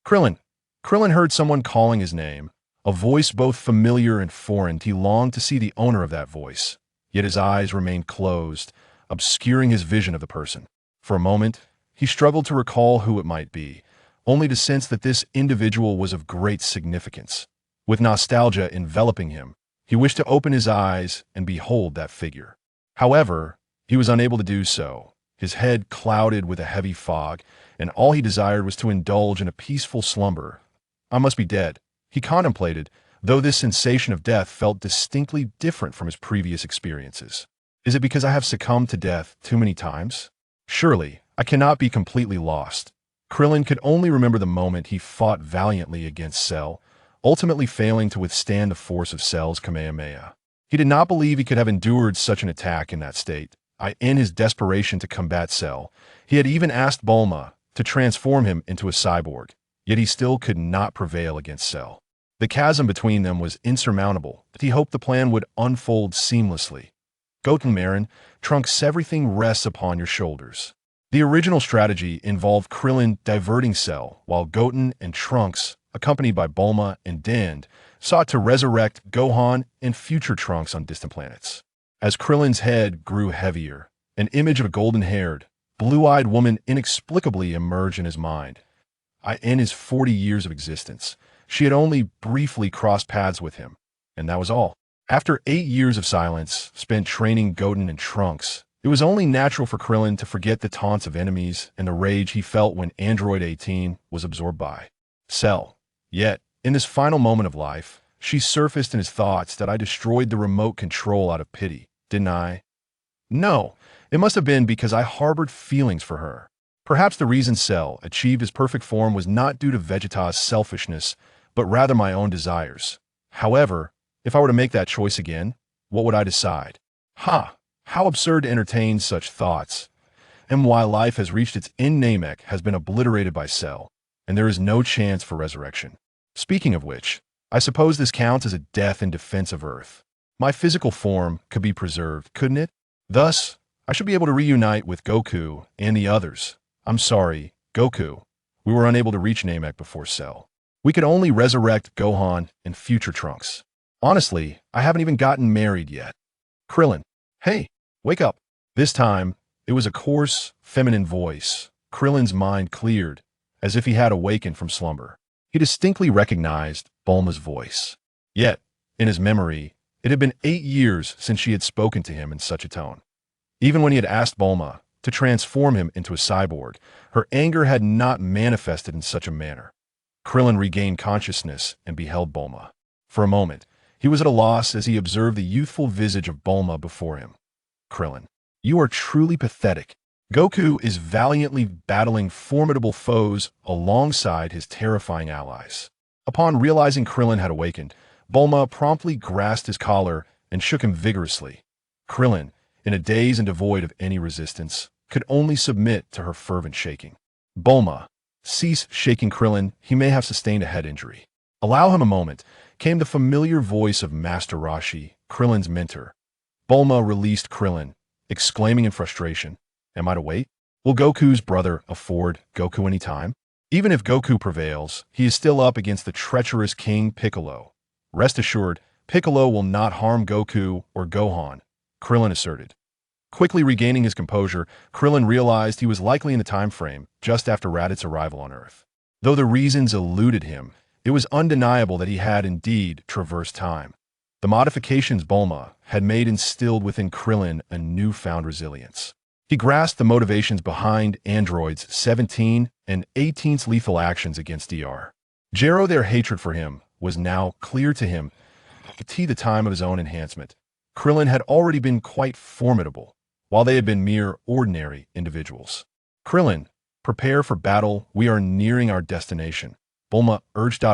Krillin. Krillin heard someone calling his name, a voice both familiar and foreign. He longed to see the owner of that voice, yet his eyes remained closed, obscuring his vision of the person. For a moment, he struggled to recall who it might be, only to sense that this individual was of great significance. With nostalgia enveloping him, he wished to open his eyes and behold that figure. However, he was unable to do so. His head clouded with a heavy fog, and all he desired was to indulge in a peaceful slumber. I must be dead, he contemplated, though this sensation of death felt distinctly different from his previous experiences. Is it because I have succumbed to death too many times? Surely, I cannot be completely lost. Krillin could only remember the moment he fought valiantly against Cell, ultimately failing to withstand the force of Cell's Kamehameha. He did not believe he could have endured such an attack in that state. In his desperation to combat Cell, he had even asked Bulma to transform him into a cyborg, yet he still could not prevail against Cell. The chasm between them was insurmountable, but he hoped the plan would unfold seamlessly. Goten Marin, Trunks, everything rests upon your shoulders. The original strategy involved Krillin diverting Cell, while Goten and Trunks, accompanied by Bulma and Dend, sought to resurrect Gohan and future Trunks on distant planets. As Krillin's head grew heavier, an image of a golden-haired, blue-eyed woman inexplicably emerged in his mind. In his 40 years of existence, she had only briefly crossed paths with him, and that was all. After 8 years of silence spent training Goten and Trunks, it was only natural for Krillin to forget the taunts of enemies and the rage he felt when Android 18 was absorbed by Cell. Yet, in this final moment of life, she surfaced in his thoughts that I destroyed the remote control out of pity, didn't I? No, it must have been because I harbored feelings for her. Perhaps the reason Cell achieved his perfect form was not due to Vegeta's selfishness, but rather my own desires. However, if I were to make that choice again, what would I decide? How absurd to entertain such thoughts. And while life has reached its end, Namek has been obliterated by Cell, and there is no chance for resurrection. Speaking of which, I suppose this counts as a death in defense of Earth. My physical form could be preserved, couldn't it? Thus, I should be able to reunite with Goku and the others. I'm sorry, Goku. We were unable to reach Namek before Cell. We could only resurrect Gohan and future Trunks. Honestly, I haven't even gotten married yet. Krillin. Hey, wake up. This time, it was a coarse, feminine voice. Krillin's mind cleared, as if he had awakened from slumber. He distinctly recognized Bulma's voice. Yet, in his memory, it had been 8 years since she had spoken to him in such a tone. Even when he had asked Bulma to transform him into a cyborg, her anger had not manifested in such a manner. Krillin regained consciousness and beheld Bulma. For a moment, he was at a loss as he observed the youthful visage of Bulma before him. Krillin, you are truly pathetic. Goku is valiantly battling formidable foes alongside his terrifying allies. Upon realizing Krillin had awakened, Bulma promptly grasped his collar and shook him vigorously. Krillin, in a daze and devoid of any resistance, could only submit to her fervent shaking. Bulma, cease shaking Krillin, he may have sustained a head injury. Allow him a moment, came the familiar voice of Master Roshi, Krillin's mentor. Bulma released Krillin, exclaiming in frustration, am I to wait? Will Goku's brother afford Goku any time? Even if Goku prevails, he is still up against the treacherous King Piccolo. Rest assured, Piccolo will not harm Goku or Gohan, Krillin asserted. Quickly regaining his composure, Krillin realized he was likely in the time frame just after Raditz's arrival on Earth. Though the reasons eluded him, it was undeniable that he had indeed traversed time. The modifications Bulma had made instilled within Krillin a newfound resilience. He grasped the motivations behind androids 17 and 18's lethal actions against DR. Jero, their hatred for him, was now clear to him. At the time of his own enhancement, Krillin had already been quite formidable, while they had been mere ordinary individuals. Krillin, prepare for battle, we are nearing our destination, Bulma urged.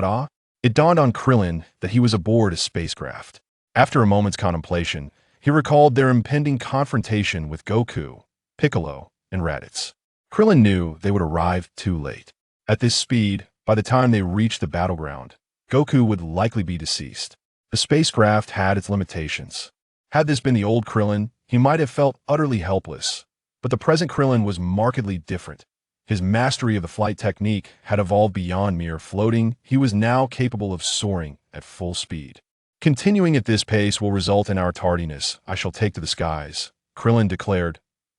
It dawned on Krillin that he was aboard a spacecraft. After a moment's contemplation, he recalled their impending confrontation with Goku, Piccolo, and Raditz. Krillin knew they would arrive too late. At this speed, by the time they reached the battleground, Goku would likely be deceased. The spacecraft had its limitations. Had this been the old Krillin, he might have felt utterly helpless. But the present Krillin was markedly different. His mastery of the flight technique had evolved beyond mere floating. He was now capable of soaring at full speed. Continuing at this pace will result in our tardiness. I shall take to the skies, Krillin declared.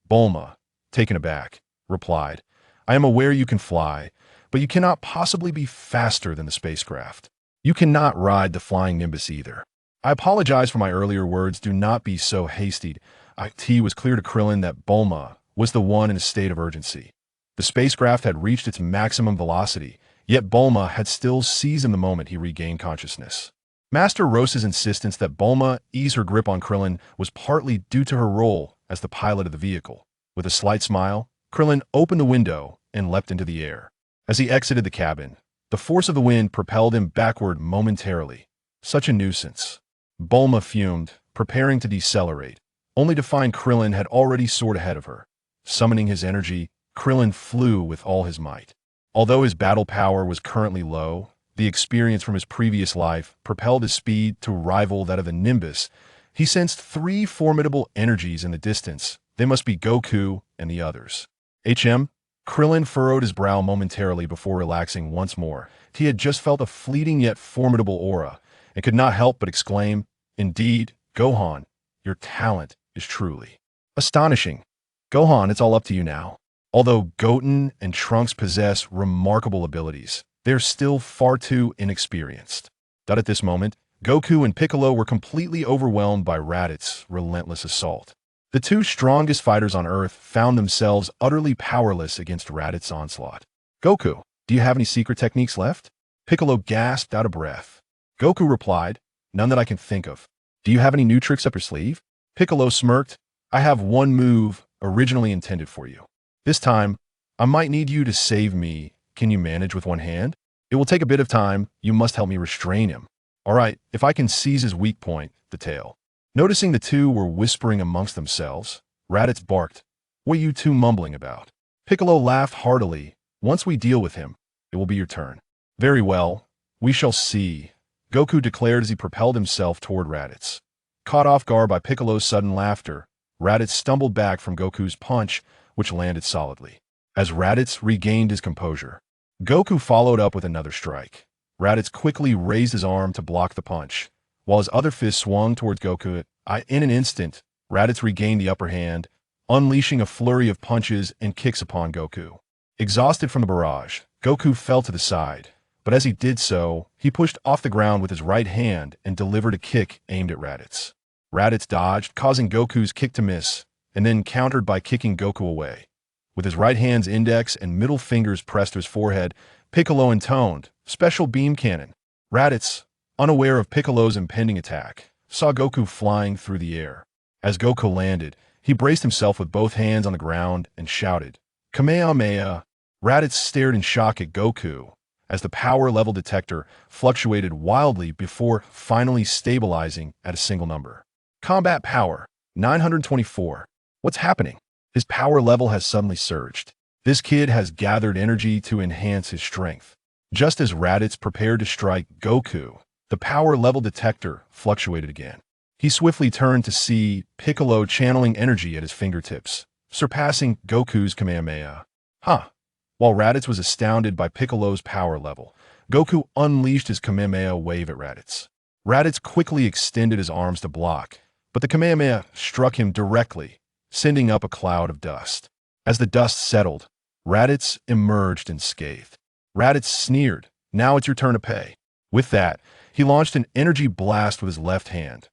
Bulma, taken aback, replied, I am aware you can fly, but you cannot possibly be faster than the spacecraft. You cannot ride the flying Nimbus either. I apologize for my earlier words. Do not be so hasty. It was clear to Krillin that Bulma was the one in a state of urgency. The spacecraft had reached its maximum velocity, yet Bulma had still seized him the moment he regained consciousness. Master Rose's insistence that Bulma ease her grip on Krillin was partly due to her role as the pilot of the vehicle. With a slight smile, Krillin opened the window and leapt into the air. As he exited the cabin, the force of the wind propelled him backward momentarily. Such a nuisance. Bulma fumed, preparing to decelerate, only to find Krillin had already soared ahead of her. Summoning his energy, Krillin flew with all his might. Although his battle power was currently low, the experience from his previous life propelled his speed to rival that of the Nimbus. He sensed three formidable energies in the distance. They must be Goku and the others. Krillin furrowed his brow momentarily before relaxing once more. He had just felt a fleeting yet formidable aura, and could not help but exclaim, Indeed, Gohan, your talent is truly astonishing. Gohan, it's all up to you now. Although Goten and Trunks possess remarkable abilities, they're still far too inexperienced. At this moment, Goku and Piccolo were completely overwhelmed by Raditz's relentless assault. The two strongest fighters on Earth found themselves utterly powerless against Raditz's onslaught. Goku, do you have any secret techniques left? Piccolo gasped out of breath. Goku replied, None that I can think of. Do you have any new tricks up your sleeve? Piccolo smirked, I have one move originally intended for you. This time, I might need you to save me. Can you manage with one hand? It will take a bit of time. You must help me restrain him. All right, if I can seize his weak point, the tail. Noticing the two were whispering amongst themselves, Raditz barked, What are you two mumbling about? Piccolo laughed heartily. Once we deal with him, it will be your turn. Very well, we shall see, Goku declared as he propelled himself toward Raditz. Caught off guard by Piccolo's sudden laughter, Raditz stumbled back from Goku's punch, which landed solidly. As Raditz regained his composure, Goku followed up with another strike. Raditz quickly raised his arm to block the punch, while his other fist swung towards Goku. In an instant, Raditz regained the upper hand, unleashing a flurry of punches and kicks upon Goku. Exhausted from the barrage, Goku fell to the side, but as he did so, he pushed off the ground with his right hand and delivered a kick aimed at Raditz. Raditz dodged, causing Goku's kick to miss, and then countered by kicking Goku away. With his right hand's index and middle fingers pressed to his forehead, Piccolo intoned, Special Beam Cannon. Raditz, unaware of Piccolo's impending attack, saw Goku flying through the air. As Goku landed, he braced himself with both hands on the ground and shouted, Kamehameha! Raditz stared in shock at Goku, as the power level detector fluctuated wildly before finally stabilizing at a single number. Combat power, 924. What's happening? His power level has suddenly surged. This kid has gathered energy to enhance his strength. Just as Raditz prepared to strike Goku, the power level detector fluctuated again. He swiftly turned to see Piccolo channeling energy at his fingertips, surpassing Goku's Kamehameha. While Raditz was astounded by Piccolo's power level, Goku unleashed his Kamehameha wave at Raditz. Raditz quickly extended his arms to block, but the Kamehameha struck him directly, sending up a cloud of dust. As the dust settled, Raditz emerged unscathed. Raditz sneered, Now it's your turn to pay. With that, he launched an energy blast with his left hand.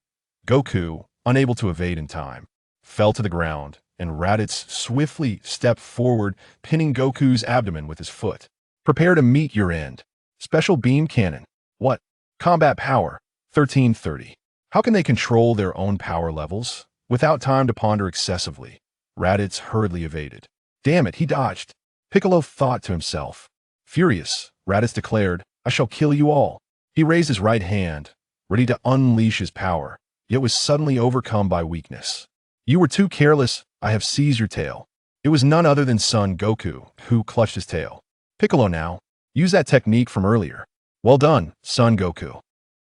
Goku, unable to evade in time, fell to the ground, and Raditz swiftly stepped forward, pinning Goku's abdomen with his foot. Prepare to meet your end. Special Beam Cannon. What? Combat power, 1330. How can they control their own power levels? Without time to ponder excessively, Raditz hurriedly evaded. Damn it, he dodged. Piccolo thought to himself. Furious, Raditz declared, I shall kill you all. He raised his right hand, ready to unleash his power, yet was suddenly overcome by weakness. You were too careless. I have seized your tail. It was none other than Son Goku who clutched his tail. Piccolo now, use that technique from earlier. Well done, Son Goku.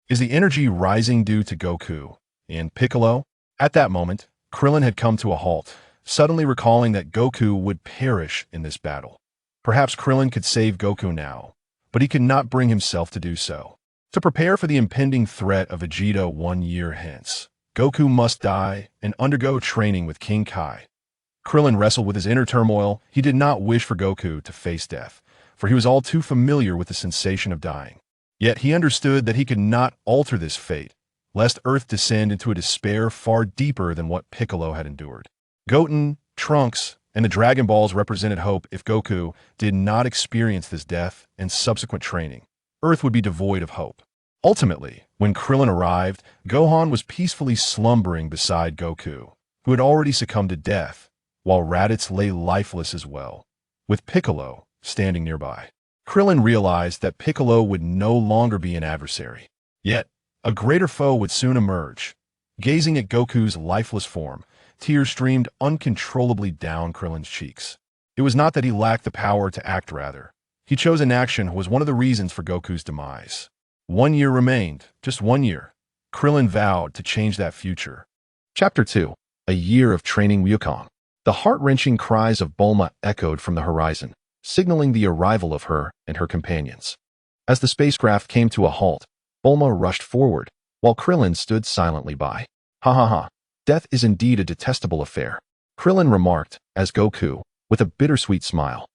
Is the energy rising due to Goku and Piccolo? At that moment, Krillin had come to a halt, suddenly recalling that Goku would perish in this battle. Perhaps Krillin could save Goku now, but he could not bring himself to do so. To prepare for the impending threat of Vegeta 1 year hence, Goku must die and undergo training with King Kai. Krillin wrestled with his inner turmoil. He did not wish for Goku to face death, for he was all too familiar with the sensation of dying. Yet he understood that he could not alter this fate, lest Earth descend into a despair far deeper than what Piccolo had endured. Goten, Trunks, and the Dragon Balls represented hope. If Goku did not experience this death and subsequent training, Earth would be devoid of hope. Ultimately, when Krillin arrived, Gohan was peacefully slumbering beside Goku, who had already succumbed to death, while Raditz lay lifeless as well, with Piccolo standing nearby. Krillin realized that Piccolo would no longer be an adversary. Yet, a greater foe would soon emerge. Gazing at Goku's lifeless form, tears streamed uncontrollably down Krillin's cheeks. It was not that he lacked the power to act, rather. He chose inaction was one of the reasons for Goku's demise. 1 year remained, just 1 year. Krillin vowed to change that future. Chapter 2. A Year of Training Wukong. The heart-wrenching cries of Bulma echoed from the horizon, signaling the arrival of her and her companions. As the spacecraft came to a halt, Bulma rushed forward, while Krillin stood silently by. Ha ha ha. Death is indeed a detestable affair, Krillin remarked, as Goku, with a bittersweet smile,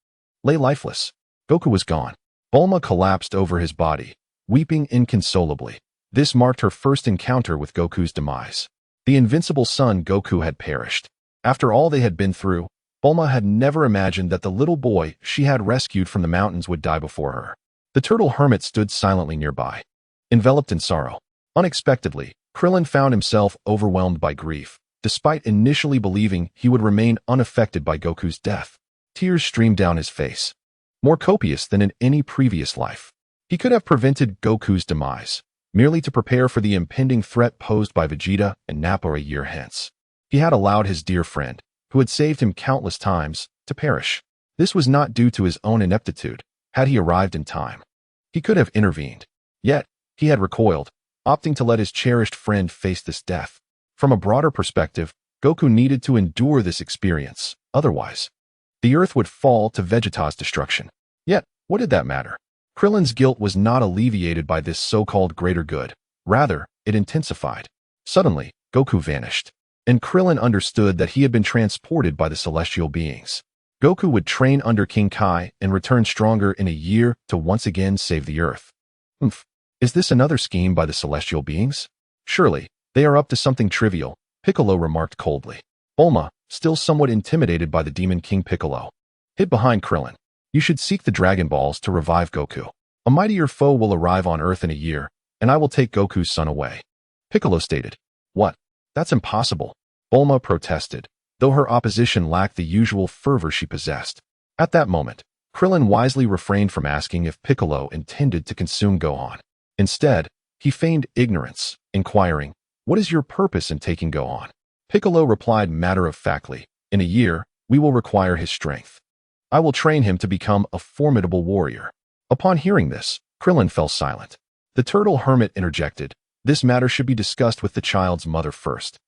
lay lifeless. Goku was gone. Bulma collapsed over his body, weeping inconsolably. This marked her first encounter with Goku's demise. The invincible son Goku had perished. After all they had been through, Bulma had never imagined that the little boy she had rescued from the mountains would die before her. The turtle hermit stood silently nearby, enveloped in sorrow. Unexpectedly, Krillin found himself overwhelmed by grief, despite initially believing he would remain unaffected by Goku's death. Tears streamed down his face, more copious than in any previous life. He could have prevented Goku's demise, merely to prepare for the impending threat posed by Vegeta and Nappa a year hence. He had allowed his dear friend, who had saved him countless times, to perish. This was not due to his own ineptitude. Had he arrived in time, he could have intervened. Yet, he had recoiled, opting to let his cherished friend face this death. From a broader perspective, Goku needed to endure this experience. Otherwise, the Earth would fall to Vegeta's destruction. Yet, what did that matter? Krillin's guilt was not alleviated by this so-called greater good. Rather, it intensified. Suddenly, Goku vanished, and Krillin understood that he had been transported by the celestial beings. Goku would train under King Kai and return stronger in a year to once again save the Earth. Is this another scheme by the celestial beings? Surely, they are up to something trivial, Piccolo remarked coldly. Bulma, still somewhat intimidated by the Demon King Piccolo, hid behind Krillin. You should seek the Dragon Balls to revive Goku. A mightier foe will arrive on Earth in a year, and I will take Goku's son away. Piccolo stated. What? That's impossible. Bulma protested, though her opposition lacked the usual fervor she possessed. At that moment, Krillin wisely refrained from asking if Piccolo intended to consume Gohan. Instead, he feigned ignorance, inquiring, "What is your purpose in taking Gohan?" Piccolo replied matter-of-factly, "In a year, we will require his strength. I will train him to become a formidable warrior." Upon hearing this, Krillin fell silent. The turtle hermit interjected, "This matter should be discussed with the child's mother first.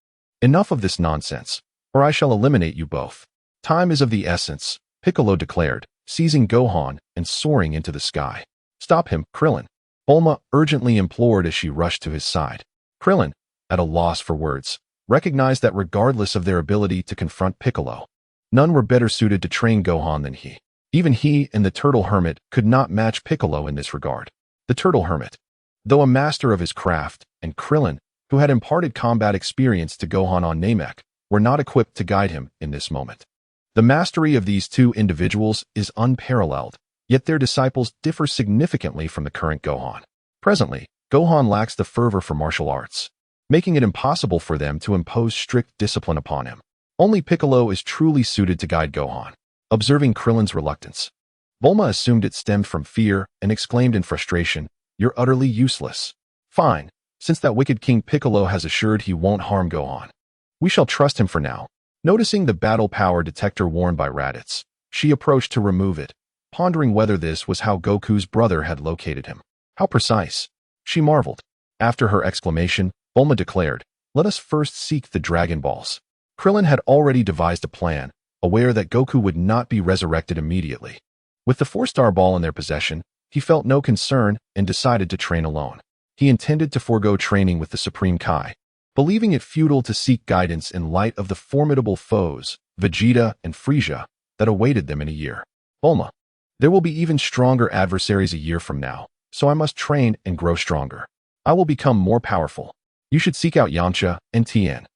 Enough of this nonsense, or I shall eliminate you both." "Time is of the essence," Piccolo declared, seizing Gohan and soaring into the sky. "Stop him, Krillin," Bulma urgently implored as she rushed to his side. Krillin, at a loss for words, recognized that regardless of their ability to confront Piccolo, none were better suited to train Gohan than he. Even he and the Turtle Hermit could not match Piccolo in this regard. The Turtle Hermit, though a master of his craft, and Krillin, who had imparted combat experience to Gohan on Namek, were not equipped to guide him in this moment. The mastery of these two individuals is unparalleled, yet their disciples differ significantly from the current Gohan. Presently, Gohan lacks the fervor for martial arts, making it impossible for them to impose strict discipline upon him. Only Piccolo is truly suited to guide Gohan. Observing Krillin's reluctance, Bulma assumed it stemmed from fear and exclaimed in frustration, "You're utterly useless." "Fine, since that wicked King Piccolo has assured he won't harm Gohan, we shall trust him for now." Noticing the battle power detector worn by Raditz, she approached to remove it, pondering whether this was how Goku's brother had located him. How precise, she marveled. After her exclamation, Bulma declared, "Let us first seek the Dragon Balls." Krillin had already devised a plan, aware that Goku would not be resurrected immediately. With the 4-star ball in their possession, he felt no concern and decided to train alone. He intended to forego training with the Supreme Kai, believing it futile to seek guidance in light of the formidable foes, Vegeta and Frieza, that awaited them in a year. Bulma. There will be even stronger adversaries a year from now, so I must train and grow stronger. I will become more powerful. You should seek out Yamcha and Tien.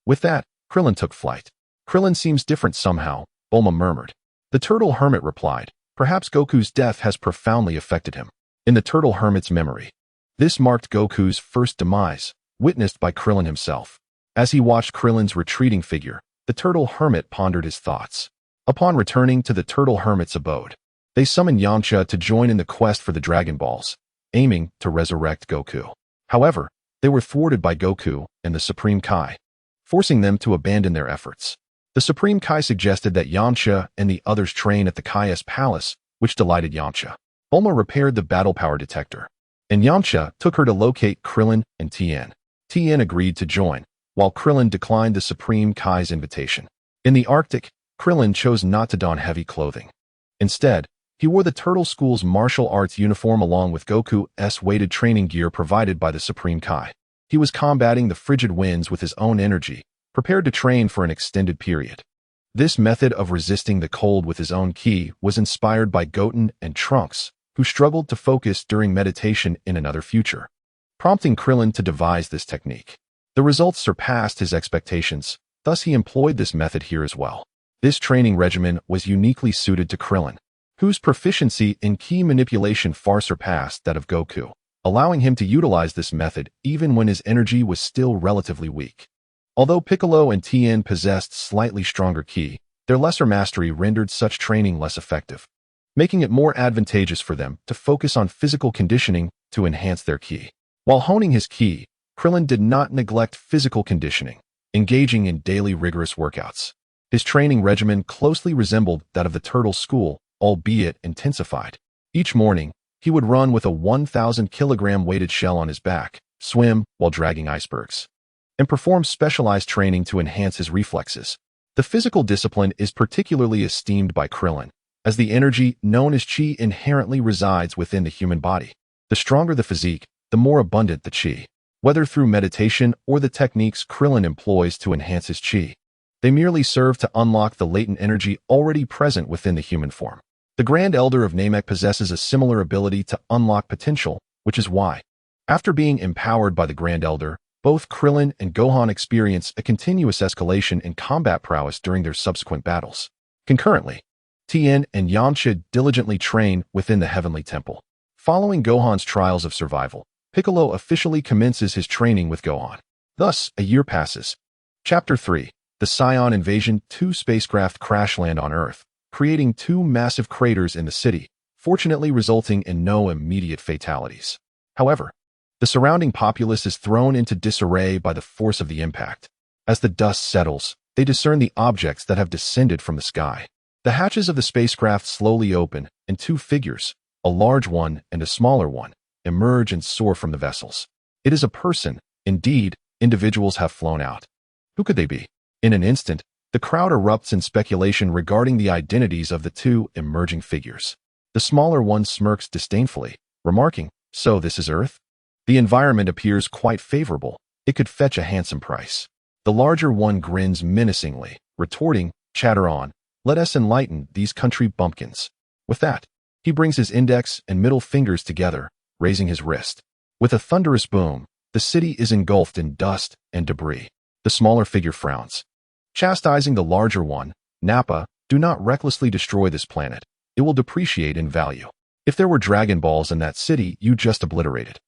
With that, Krillin took flight. Krillin seems different somehow, Bulma murmured. The Turtle Hermit replied, perhaps Goku's death has profoundly affected him. In the Turtle Hermit's memory, this marked Goku's first demise, witnessed by Krillin himself. As he watched Krillin's retreating figure, the Turtle Hermit pondered his thoughts. Upon returning to the Turtle Hermit's abode, they summoned Yamcha to join in the quest for the Dragon Balls, aiming to resurrect Goku. However, they were thwarted by Goku and the Supreme Kai, forcing them to abandon their efforts. The Supreme Kai suggested that Yamcha and the others train at the Kai's palace, which delighted Yamcha. Bulma repaired the battle power detector, and Yamcha took her to locate Krillin and Tien. Tien agreed to join, while Krillin declined the Supreme Kai's invitation. In the Arctic, Krillin chose not to don heavy clothing. Instead, he wore the Turtle School's martial arts uniform along with Goku's weighted training gear provided by the Supreme Kai. He was combating the frigid winds with his own energy, prepared to train for an extended period. This method of resisting the cold with his own ki was inspired by Goten and Trunks, who struggled to focus during meditation in another future, prompting Krillin to devise this technique. The results surpassed his expectations, thus he employed this method here as well. This training regimen was uniquely suited to Krillin, whose proficiency in ki manipulation far surpassed that of Goku, allowing him to utilize this method even when his energy was still relatively weak. Although Piccolo and Tien possessed slightly stronger ki, their lesser mastery rendered such training less effective, making it more advantageous for them to focus on physical conditioning to enhance their ki. While honing his ki, Krillin did not neglect physical conditioning, engaging in daily rigorous workouts. His training regimen closely resembled that of the Turtle School, albeit intensified. Each morning, he would run with a 1,000-kilogram weighted shell on his back, swim while dragging icebergs, and perform specialized training to enhance his reflexes. The physical discipline is particularly esteemed by Krillin, as the energy known as chi inherently resides within the human body. The stronger the physique, the more abundant the chi. Whether through meditation or the techniques Krillin employs to enhance his chi, they merely serve to unlock the latent energy already present within the human form. The Grand Elder of Namek possesses a similar ability to unlock potential, which is why, after being empowered by the Grand Elder, both Krillin and Gohan experience a continuous escalation in combat prowess during their subsequent battles. Concurrently, Tien and Yamcha diligently train within the Heavenly Temple. Following Gohan's trials of survival, Piccolo officially commences his training with Gohan. Thus, a year passes. Chapter 3. The Saiyan Invasion. 2 spacecraft crash land on Earth, creating 2 massive craters in the city, fortunately resulting in no immediate fatalities. However, the surrounding populace is thrown into disarray by the force of the impact. As the dust settles, they discern the objects that have descended from the sky. The hatches of the spacecraft slowly open, and 2 figures, a large one and a smaller one, emerge and soar from the vessels. It is a person. Indeed, individuals have flown out. Who could they be? In an instant, the crowd erupts in speculation regarding the identities of the 2 emerging figures. The smaller one smirks disdainfully, remarking, "So this is Earth?" The environment appears quite favorable. It could fetch a handsome price. The larger one grins menacingly, retorting, "Chatter on. Let us enlighten these country bumpkins." With that, he brings his index and middle fingers together, raising his wrist. With a thunderous boom, the city is engulfed in dust and debris. The smaller figure frowns, chastising the larger one. "Nappa, do not recklessly destroy this planet. It will depreciate in value. If there were Dragon Balls in that city you just obliterated,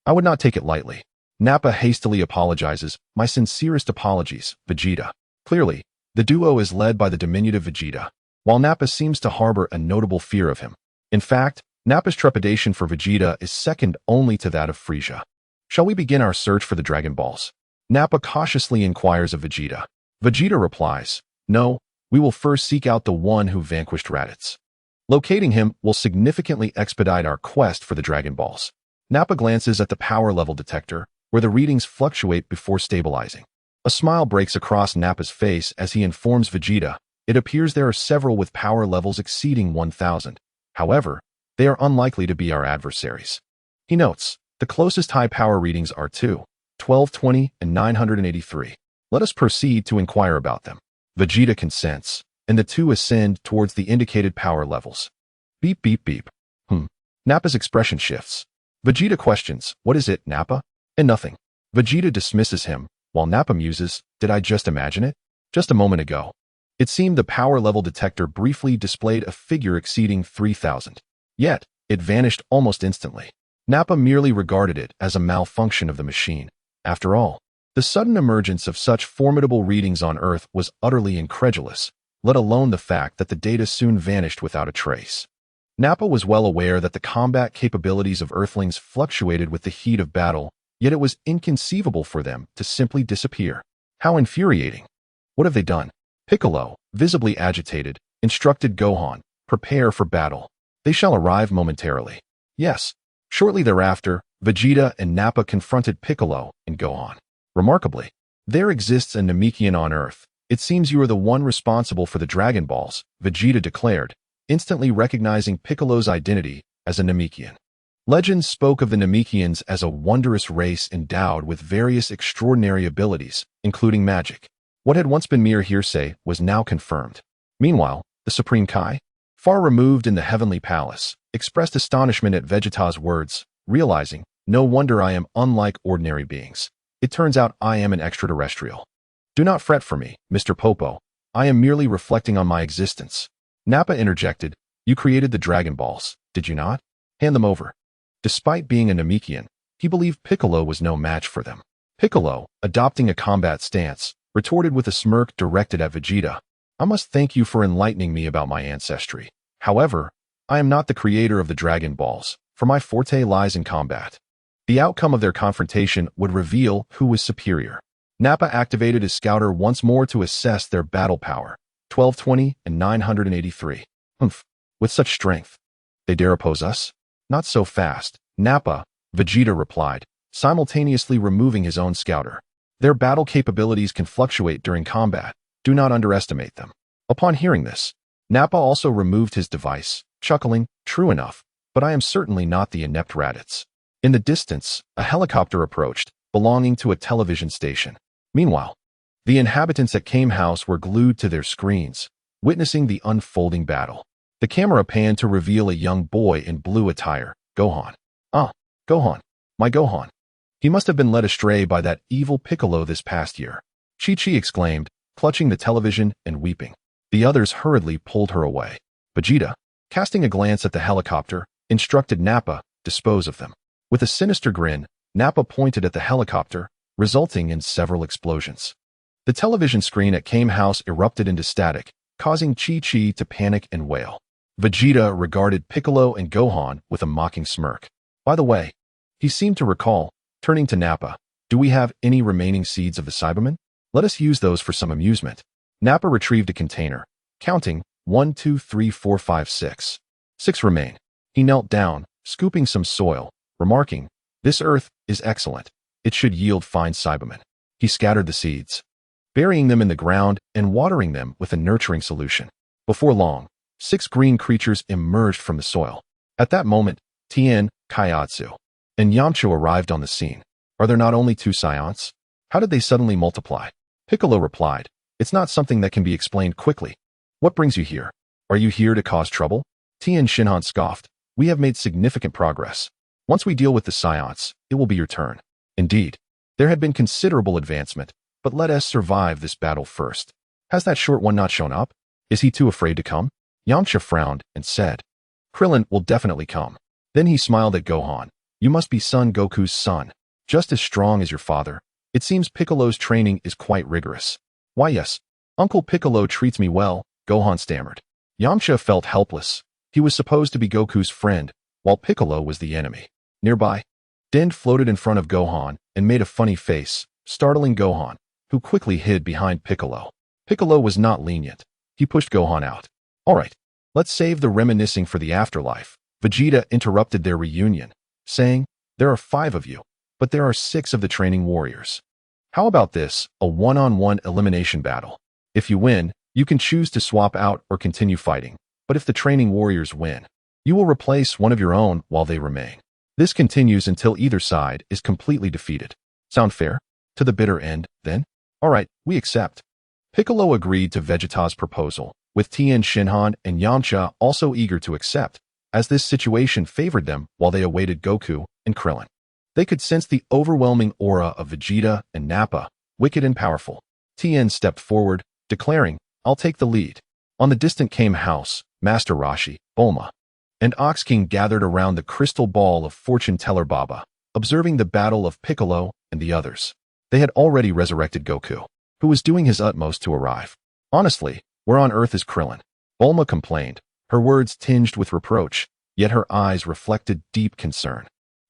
I would not take it lightly." Nappa hastily apologizes. "My sincerest apologies, Vegeta." Clearly, the duo is led by the diminutive Vegeta, while Nappa seems to harbor a notable fear of him. In fact, Nappa's trepidation for Vegeta is second only to that of Frieza. "Shall we begin our search for the Dragon Balls?" Nappa cautiously inquires of Vegeta. Vegeta replies, "No, we will first seek out the one who vanquished Raditz. Locating him will significantly expedite our quest for the Dragon Balls." Nappa glances at the power level detector, where the readings fluctuate before stabilizing. A smile breaks across Nappa's face as he informs Vegeta, "It appears there are several with power levels exceeding 1,000. However, they are unlikely to be our adversaries. He notes, the closest high power readings are 2, 1220, and 983. Let us proceed to inquire about them. Vegeta consents, and the two ascend towards the indicated power levels. Beep beep beep. Nappa's expression shifts. Vegeta questions, what is it, Nappa? And nothing. Vegeta dismisses him, while Nappa muses, did I just imagine it? Just a moment ago. It seemed the power level detector briefly displayed a figure exceeding 3,000. Yet, it vanished almost instantly. Nappa merely regarded it as a malfunction of the machine. After all, the sudden emergence of such formidable readings on Earth was utterly incredulous, let alone the fact that the data soon vanished without a trace. Nappa was well aware that the combat capabilities of Earthlings fluctuated with the heat of battle, yet it was inconceivable for them to simply disappear. How infuriating! What have they done? Piccolo, visibly agitated, instructed Gohan, prepare for battle. They shall arrive momentarily. Yes. Shortly thereafter, Vegeta and Nappa confronted Piccolo and Gohan. Remarkably, there exists a Namekian on Earth. It seems you are the one responsible for the Dragon Balls, Vegeta declared, instantly recognizing Piccolo's identity as a Namekian. Legends spoke of the Namekians as a wondrous race endowed with various extraordinary abilities, including magic. What had once been mere hearsay was now confirmed. Meanwhile, the Supreme Kai, far removed in the heavenly palace, expressed astonishment at Vegeta's words, realizing, no wonder I am unlike ordinary beings. It turns out I am an extraterrestrial. Do not fret for me, Mr. Popo. I am merely reflecting on my existence. Nappa interjected, you created the Dragon Balls, did you not? Hand them over. Despite being a Namekian, he believed Piccolo was no match for them. Piccolo, adopting a combat stance, retorted with a smirk directed at Vegeta. I must thank you for enlightening me about my ancestry. However, I am not the creator of the Dragon Balls, for my forte lies in combat. The outcome of their confrontation would reveal who was superior. Nappa activated his scouter once more to assess their battle power, 1220 and 983. With such strength, they dare oppose us? Not so fast, Nappa, Vegeta replied, simultaneously removing his own scouter. Their battle capabilities can fluctuate during combat. Do not underestimate them. Upon hearing this, Nappa also removed his device, chuckling, true enough, but I am certainly not the inept Raditz. In the distance, a helicopter approached, belonging to a television station. Meanwhile, the inhabitants at Kame House were glued to their screens, witnessing the unfolding battle. The camera panned to reveal a young boy in blue attire, Gohan. Ah, Gohan. My Gohan. He must have been led astray by that evil Piccolo this past year. Chi-Chi exclaimed, clutching the television and weeping. The others hurriedly pulled her away. Vegeta, casting a glance at the helicopter, instructed Nappa, dispose of them. With a sinister grin, Nappa pointed at the helicopter, resulting in several explosions. The television screen at Kame House erupted into static, causing Chi-Chi to panic and wail. Vegeta regarded Piccolo and Gohan with a mocking smirk. By the way, he seemed to recall, turning to Nappa, do we have any remaining seeds of the Saibamen? Let us use those for some amusement. Nappa retrieved a container, counting 1, 2, 3, 4, 5, 6. 6 remain. He knelt down, scooping some soil, remarking, this earth is excellent. It should yield fine Saibamen. He scattered the seeds, burying them in the ground and watering them with a nurturing solution. Before long, 6 green creatures emerged from the soil. At that moment, Tien, Kaiatsu, and Yamcha arrived on the scene. Are there not only 2 Saiyans? How did they suddenly multiply? Piccolo replied, it's not something that can be explained quickly. What brings you here? Are you here to cause trouble? Tien Shinhan scoffed, we have made significant progress. Once we deal with the Saiyans, it will be your turn. Indeed, there had been considerable advancement, but let us survive this battle first. Has that short one not shown up? Is he too afraid to come? Yamcha frowned and said, Krillin will definitely come. Then he smiled at Gohan. You must be Son Goku's son, just as strong as your father. It seems Piccolo's training is quite rigorous. Why yes, Uncle Piccolo treats me well, Gohan stammered. Yamcha felt helpless. He was supposed to be Goku's friend, while Piccolo was the enemy. Nearby, Dend floated in front of Gohan and made a funny face, startling Gohan, who quickly hid behind Piccolo. Piccolo was not lenient. He pushed Gohan out. All right, let's save the reminiscing for the afterlife. Vegeta interrupted their reunion, saying, there are 5 of you, but there are 6 of the training warriors. How about this, a one-on-one elimination battle? If you win, you can choose to swap out or continue fighting, but if the training warriors win, You will replace one of your own while they remain. This continues until either side is completely defeated. Sound fair? To the bitter end, then? Alright, we accept. Piccolo agreed to Vegeta's proposal, with Tien, Shinhan, and Yamcha also eager to accept, as this situation favored them while they awaited Goku and Krillin. They could sense the overwhelming aura of Vegeta and Nappa, wicked and powerful. Tien stepped forward, declaring, "I'll take the lead." On the distant Kame house, Master Roshi, Bulma, and Ox King gathered around the crystal ball of fortune-teller Baba, observing the battle of Piccolo and the others. They had already resurrected Goku, who was doing his utmost to arrive. "Honestly, where on earth is Krillin?" Bulma complained, her words tinged with reproach, yet her eyes reflected deep concern.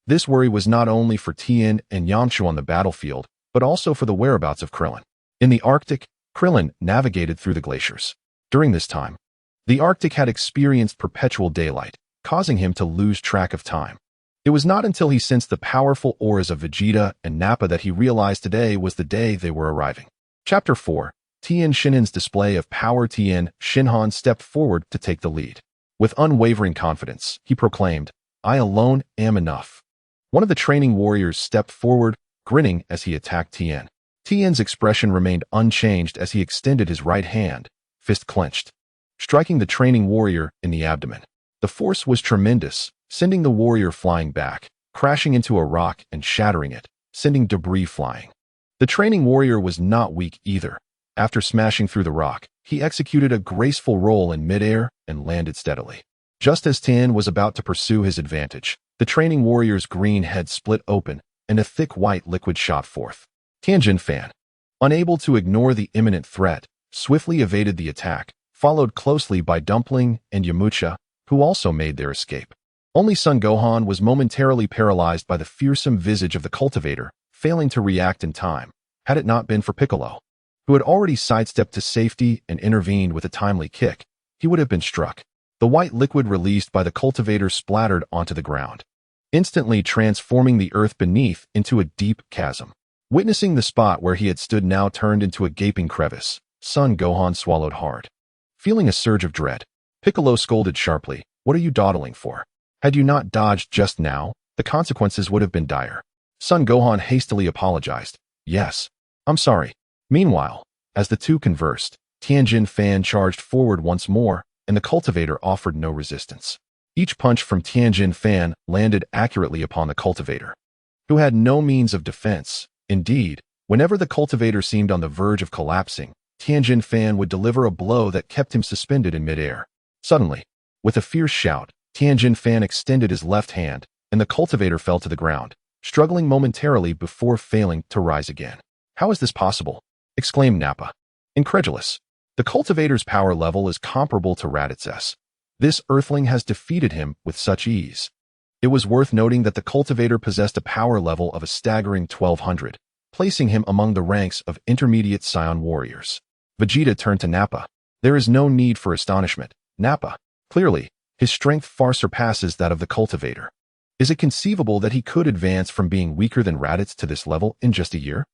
This worry was not only for Tien and Yamcha on the battlefield, but also for the whereabouts of Krillin. In the Arctic, Krillin navigated through the glaciers. During this time, the Arctic had experienced perpetual daylight, causing him to lose track of time. It was not until he sensed the powerful auras of Vegeta and Nappa that he realized today was the day they were arriving. Chapter 4. Tien Shinhan's display of power. Tien Shinhan stepped forward to take the lead. With unwavering confidence, he proclaimed, "I alone am enough." One of the training warriors stepped forward, grinning as he attacked Tien. Tien's expression remained unchanged as he extended his right hand, fist clenched, striking the training warrior in the abdomen. The force was tremendous, sending the warrior flying back, crashing into a rock and shattering it, sending debris flying. The training warrior was not weak either. After smashing through the rock, he executed a graceful roll in midair and landed steadily. Just as Tien was about to pursue his advantage, the training warrior's green head split open and a thick white liquid shot forth. Tianjin Fan, unable to ignore the imminent threat, swiftly evaded the attack, followed closely by Dumpling and Yamcha, who also made their escape. Only Son Gohan was momentarily paralyzed by the fearsome visage of the cultivator, failing to react in time, had it not been for Piccolo, who had already sidestepped to safety and intervened with a timely kick. He would have been struck. The white liquid released by the cultivator splattered onto the ground, instantly transforming the earth beneath into a deep chasm. Witnessing the spot where he had stood now turned into a gaping crevice, Son Gohan swallowed hard. Feeling a surge of dread, Piccolo scolded sharply, "What are you dawdling for? Had you not dodged just now, the consequences would have been dire." Son Gohan hastily apologized. "Yes, I'm sorry." Meanwhile, as the two conversed, Tianjin Fan charged forward once more, and the cultivator offered no resistance. Each punch from Tianjin Fan landed accurately upon the cultivator, who had no means of defense. Indeed, whenever the cultivator seemed on the verge of collapsing, Tianjin Fan would deliver a blow that kept him suspended in midair. Suddenly, with a fierce shout, Tianjin Fan extended his left hand, and the cultivator fell to the ground, struggling momentarily before failing to rise again. "How is this possible?" exclaimed Nappa, incredulous. "The cultivator's power level is comparable to Raditz's. This earthling has defeated him with such ease." It was worth noting that the cultivator possessed a power level of a staggering 1200, placing him among the ranks of intermediate Saiyan warriors. Vegeta turned to Nappa. "There is no need for astonishment, Nappa. Clearly, his strength far surpasses that of the cultivator. Is it conceivable that he could advance from being weaker than Raditz to this level in just a year?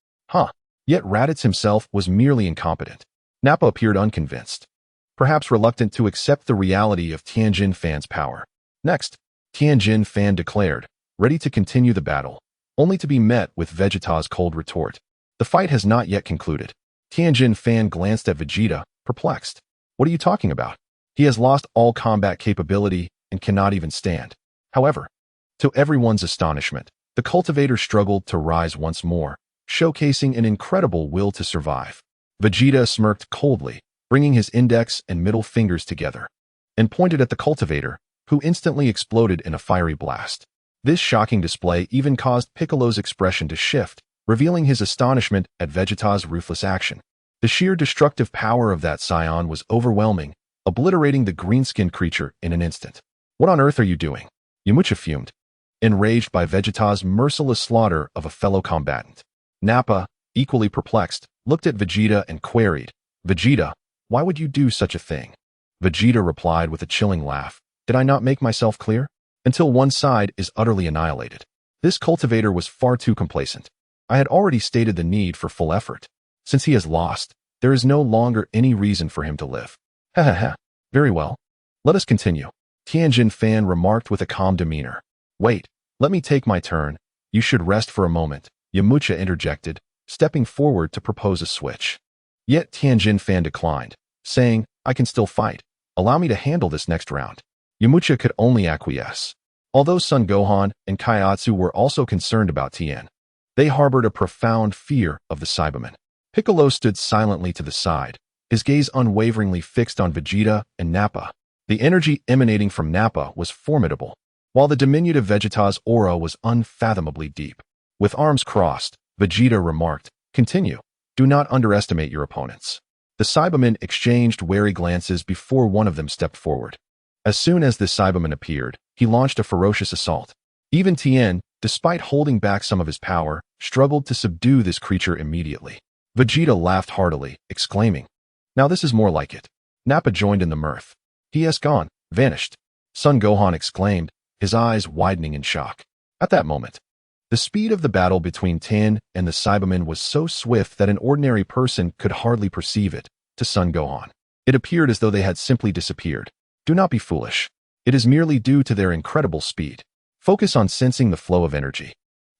Yet Raditz himself was merely incompetent." Nappa appeared unconvinced, perhaps reluctant to accept the reality of Tianjin Fan's power. Next, Tianjin Fan declared, ready to continue the battle, only to be met with Vegeta's cold retort. "The fight has not yet concluded." Tianjin Fan glanced at Vegeta, perplexed. "What are you talking about? He has lost all combat capability and cannot even stand." However, to everyone's astonishment, the cultivator struggled to rise once more, showcasing an incredible will to survive. Vegeta smirked coldly, bringing his index and middle fingers together, and pointed at the cultivator, who instantly exploded in a fiery blast. This shocking display even caused Piccolo's expression to shift, revealing his astonishment at Vegeta's ruthless action. The sheer destructive power of that Saiyan was overwhelming, obliterating the green-skinned creature in an instant. "What on earth are you doing?" Yamcha fumed, enraged by Vegeta's merciless slaughter of a fellow combatant. Nappa, equally perplexed, looked at Vegeta and queried, "Vegeta, why would you do such a thing?" Vegeta replied with a chilling laugh, "Did I not make myself clear? Until one side is utterly annihilated." This cultivator was far too complacent. I had already stated the need for full effort. Since he has lost, there is no longer any reason for him to live. Ha ha ha. Very well. Let us continue. Tianjin Fan remarked with a calm demeanor. Wait, let me take my turn. You should rest for a moment, Yamcha interjected, stepping forward to propose a switch. Yet Tianjin Fan declined, saying, I can still fight. Allow me to handle this next round. Yamcha could only acquiesce. Although Son Gohan and Kaiatsu were also concerned about Tien, they harbored a profound fear of the Saibamen. Piccolo stood silently to the side, his gaze unwaveringly fixed on Vegeta and Nappa. The energy emanating from Nappa was formidable, while the diminutive Vegeta's aura was unfathomably deep. With arms crossed, Vegeta remarked, Continue. Do not underestimate your opponents. The Saibamen exchanged wary glances before one of them stepped forward. As soon as the Saibaman appeared, he launched a ferocious assault. Even Tien, despite holding back some of his power, struggled to subdue this creature immediately. Vegeta laughed heartily, exclaiming, Now this is more like it. Nappa joined in the mirth. He has gone, vanished. Son Gohan exclaimed, his eyes widening in shock. At that moment, the speed of the battle between Tien and the Saibamen was so swift that an ordinary person could hardly perceive it. To Son Gohan, it appeared as though they had simply disappeared. Do not be foolish. It is merely due to their incredible speed. Focus on sensing the flow of energy.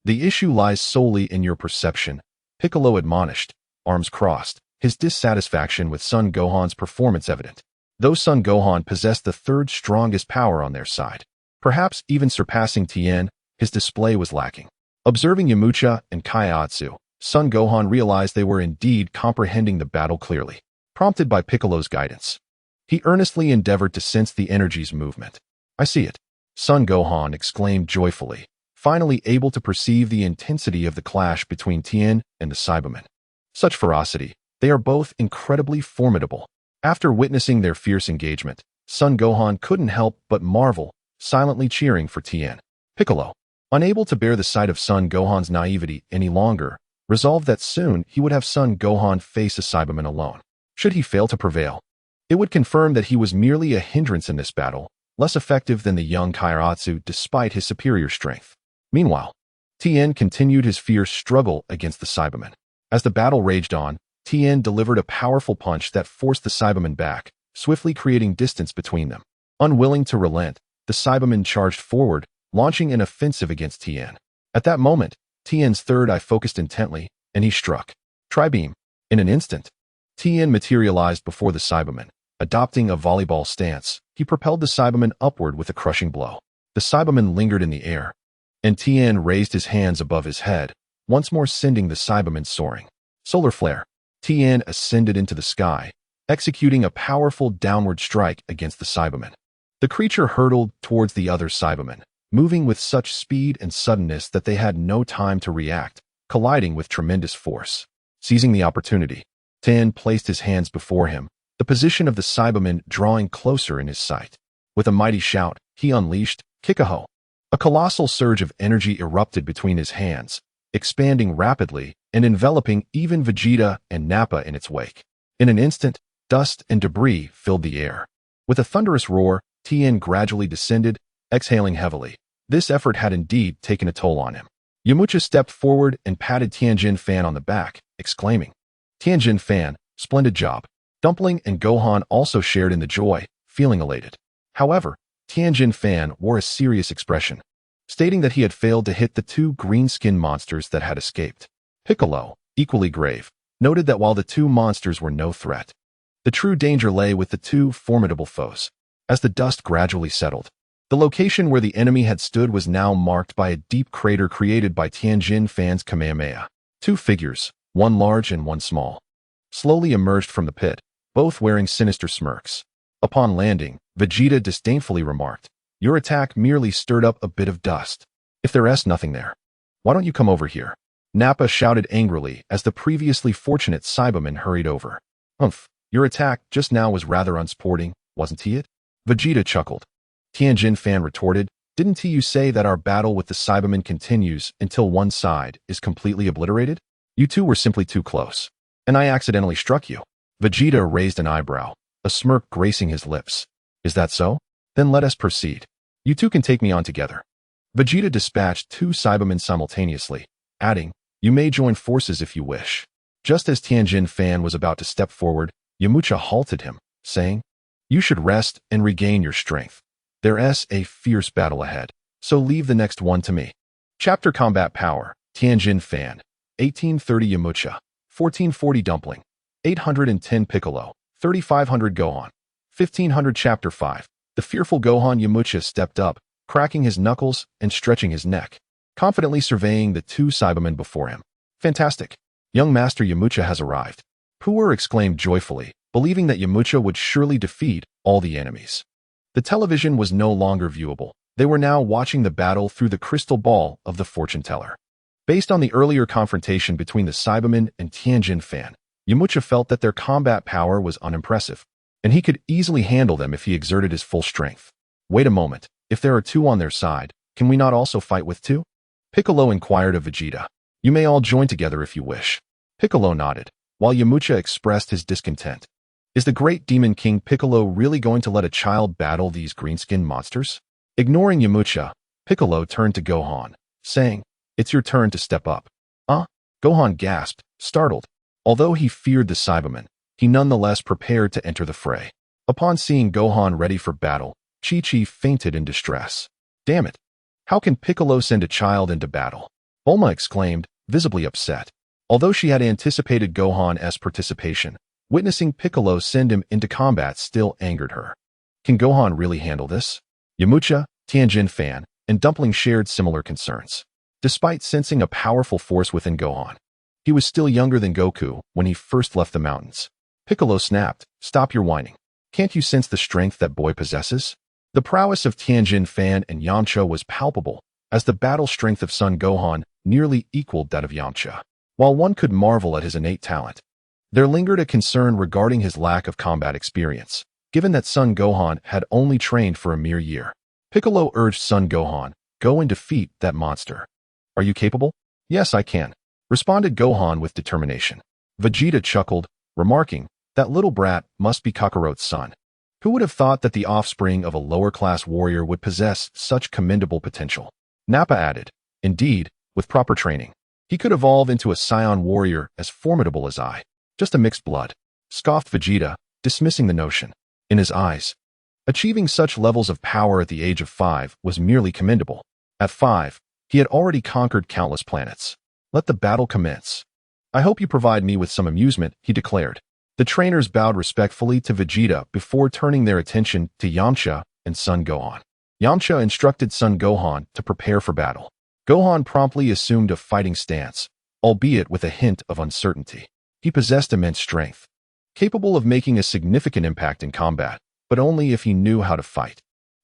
The issue lies solely in your perception, Piccolo admonished, arms crossed, his dissatisfaction with Son Gohan's performance evident. Though Son Gohan possessed the third strongest power on their side, perhaps even surpassing Tien, his display was lacking. Observing Yamcha and Kaiatsu, Son Gohan realized they were indeed comprehending the battle clearly. Prompted by Piccolo's guidance, he earnestly endeavored to sense the energy's movement. I see it. Son Gohan exclaimed joyfully, finally able to perceive the intensity of the clash between Tien and the Saibamen. Such ferocity, they are both incredibly formidable. After witnessing their fierce engagement, Son Gohan couldn't help but marvel, silently cheering for Tien. Piccolo, unable to bear the sight of Son Gohan's naivety any longer, resolved that soon he would have Son Gohan face a Saibaman alone. Should he fail to prevail, it would confirm that he was merely a hindrance in this battle, less effective than the young Kairatsu despite his superior strength. Meanwhile, Tien continued his fierce struggle against the Saibamen. As the battle raged on, Tien delivered a powerful punch that forced the Saibamen back, swiftly creating distance between them. Unwilling to relent, the Saibamen charged forward, launching an offensive against Tien. At that moment, Tien's third eye focused intently, and he struck. Tri-beam. In an instant, Tien materialized before the Saibamen. Adopting a volleyball stance, he propelled the Saibamen upward with a crushing blow. The Saibamen lingered in the air, and Tien raised his hands above his head, once more sending the Saibamen soaring. Solar flare. Tien ascended into the sky, executing a powerful downward strike against the Saibamen. The creature hurtled towards the other Saibamen, moving with such speed and suddenness that they had no time to react, colliding with tremendous force. Seizing the opportunity, Tien placed his hands before him, the position of the Saibamen drawing closer in his sight. With a mighty shout, he unleashed Kikaho. A colossal surge of energy erupted between his hands, expanding rapidly and enveloping even Vegeta and Nappa in its wake. In an instant, dust and debris filled the air. With a thunderous roar, Tien gradually descended, exhaling heavily. This effort had indeed taken a toll on him. Yamcha stepped forward and patted Tianjin Fan on the back, exclaiming, Tianjin Fan, splendid job. Dumpling and Gohan also shared in the joy, feeling elated. However, Tianjin Fan wore a serious expression, stating that he had failed to hit the two green-skinned monsters that had escaped. Piccolo, equally grave, noted that while the two monsters were no threat, the true danger lay with the two formidable foes. As the dust gradually settled, the location where the enemy had stood was now marked by a deep crater created by Tianjin Fan's Kamehameha. Two figures, one large and one small, slowly emerged from the pit, both wearing sinister smirks. Upon landing, Vegeta disdainfully remarked, Your attack merely stirred up a bit of dust. If there's nothing there, why don't you come over here? Nappa shouted angrily as the previously fortunate Saibaman hurried over. Your attack just now was rather unsporting, wasn't it? Vegeta chuckled. Tianjin Fan retorted, Didn't you say that our battle with the Saibamen continues until one side is completely obliterated? You two were simply too close, and I accidentally struck you. Vegeta raised an eyebrow, a smirk gracing his lips. Is that so? Then let us proceed. You two can take me on together. Vegeta dispatched two Saibamen simultaneously, adding, You may join forces if you wish. Just as Tianjin Fan was about to step forward, Yamcha halted him, saying, You should rest and regain your strength. There's a fierce battle ahead, so leave the next one to me. Chapter Combat Power, Tianjin Fan, 1830 Yamcha, 1440 Dumpling, 810 Piccolo, 3500 Gohan, 1500 Chapter 5. The fearful Gohan Yamcha stepped up, cracking his knuckles and stretching his neck, confidently surveying the two Saibamen before him. Fantastic! Young Master Yamcha has arrived. Puer exclaimed joyfully, believing that Yamcha would surely defeat all the enemies. The television was no longer viewable. They were now watching the battle through the crystal ball of the fortune teller. Based on the earlier confrontation between the Saibamen and Tianjin Fan, Yamcha felt that their combat power was unimpressive, and he could easily handle them if he exerted his full strength. Wait a moment, if there are two on their side, can we not also fight with two? Piccolo inquired of Vegeta. You may all join together if you wish. Piccolo nodded, while Yamcha expressed his discontent. Is the great Demon King Piccolo really going to let a child battle these green-skinned monsters? Ignoring Yamcha, Piccolo turned to Gohan, saying, It's your turn to step up. Gohan gasped, startled. Although he feared the Saibamen, he nonetheless prepared to enter the fray. Upon seeing Gohan ready for battle, Chi-Chi fainted in distress. Damn it! How can Piccolo send a child into battle? Bulma exclaimed, visibly upset. Although she had anticipated Gohan's participation, witnessing Piccolo send him into combat still angered her. Can Gohan really handle this? Yamcha, Tianjin Fan, and Dumpling shared similar concerns. Despite sensing a powerful force within Gohan, he was still younger than Goku when he first left the mountains. Piccolo snapped, Stop your whining. Can't you sense the strength that boy possesses? The prowess of Tianjin Fan and Yamcha was palpable, as the battle strength of Son Gohan nearly equaled that of Yamcha. While one could marvel at his innate talent, there lingered a concern regarding his lack of combat experience, given that Son Gohan had only trained for a mere year. Piccolo urged Son Gohan, Go and defeat that monster. Are you capable? Yes, I can, responded Gohan with determination. Vegeta chuckled, remarking, That little brat must be Kakarot's son. Who would have thought that the offspring of a lower-class warrior would possess such commendable potential? Nappa added, Indeed, with proper training, he could evolve into a Saiyan warrior as formidable as I. Just a mixed blood, scoffed Vegeta, dismissing the notion. In his eyes, achieving such levels of power at the age of 5 was merely commendable. At 5, he had already conquered countless planets. Let the battle commence. I hope you provide me with some amusement, he declared. The trainers bowed respectfully to Vegeta before turning their attention to Yamcha and Son Gohan. Yamcha instructed Son Gohan to prepare for battle. Gohan promptly assumed a fighting stance, albeit with a hint of uncertainty. He possessed immense strength, capable of making a significant impact in combat, but only if he knew how to fight.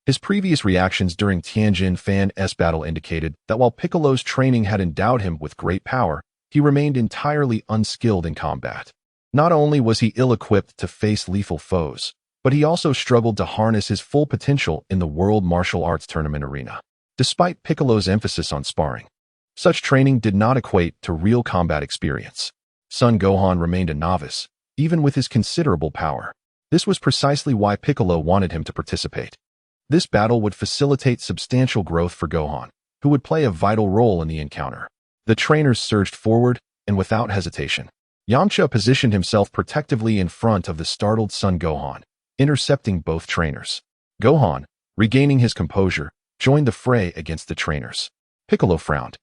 His previous reactions during Tianjin Fan's battle indicated that while Piccolo's training had endowed him with great power, he remained entirely unskilled in combat. Not only was he ill-equipped to face lethal foes, but he also struggled to harness his full potential in the World Martial Arts Tournament arena. Despite Piccolo's emphasis on sparring, such training did not equate to real combat experience. Son Gohan remained a novice, even with his considerable power. This was precisely why Piccolo wanted him to participate. This battle would facilitate substantial growth for Gohan, who would play a vital role in the encounter. The trainers surged forward, and without hesitation, Yamcha positioned himself protectively in front of the startled Son Gohan, intercepting both trainers. Gohan, regaining his composure, joined the fray against the trainers. Piccolo frowned,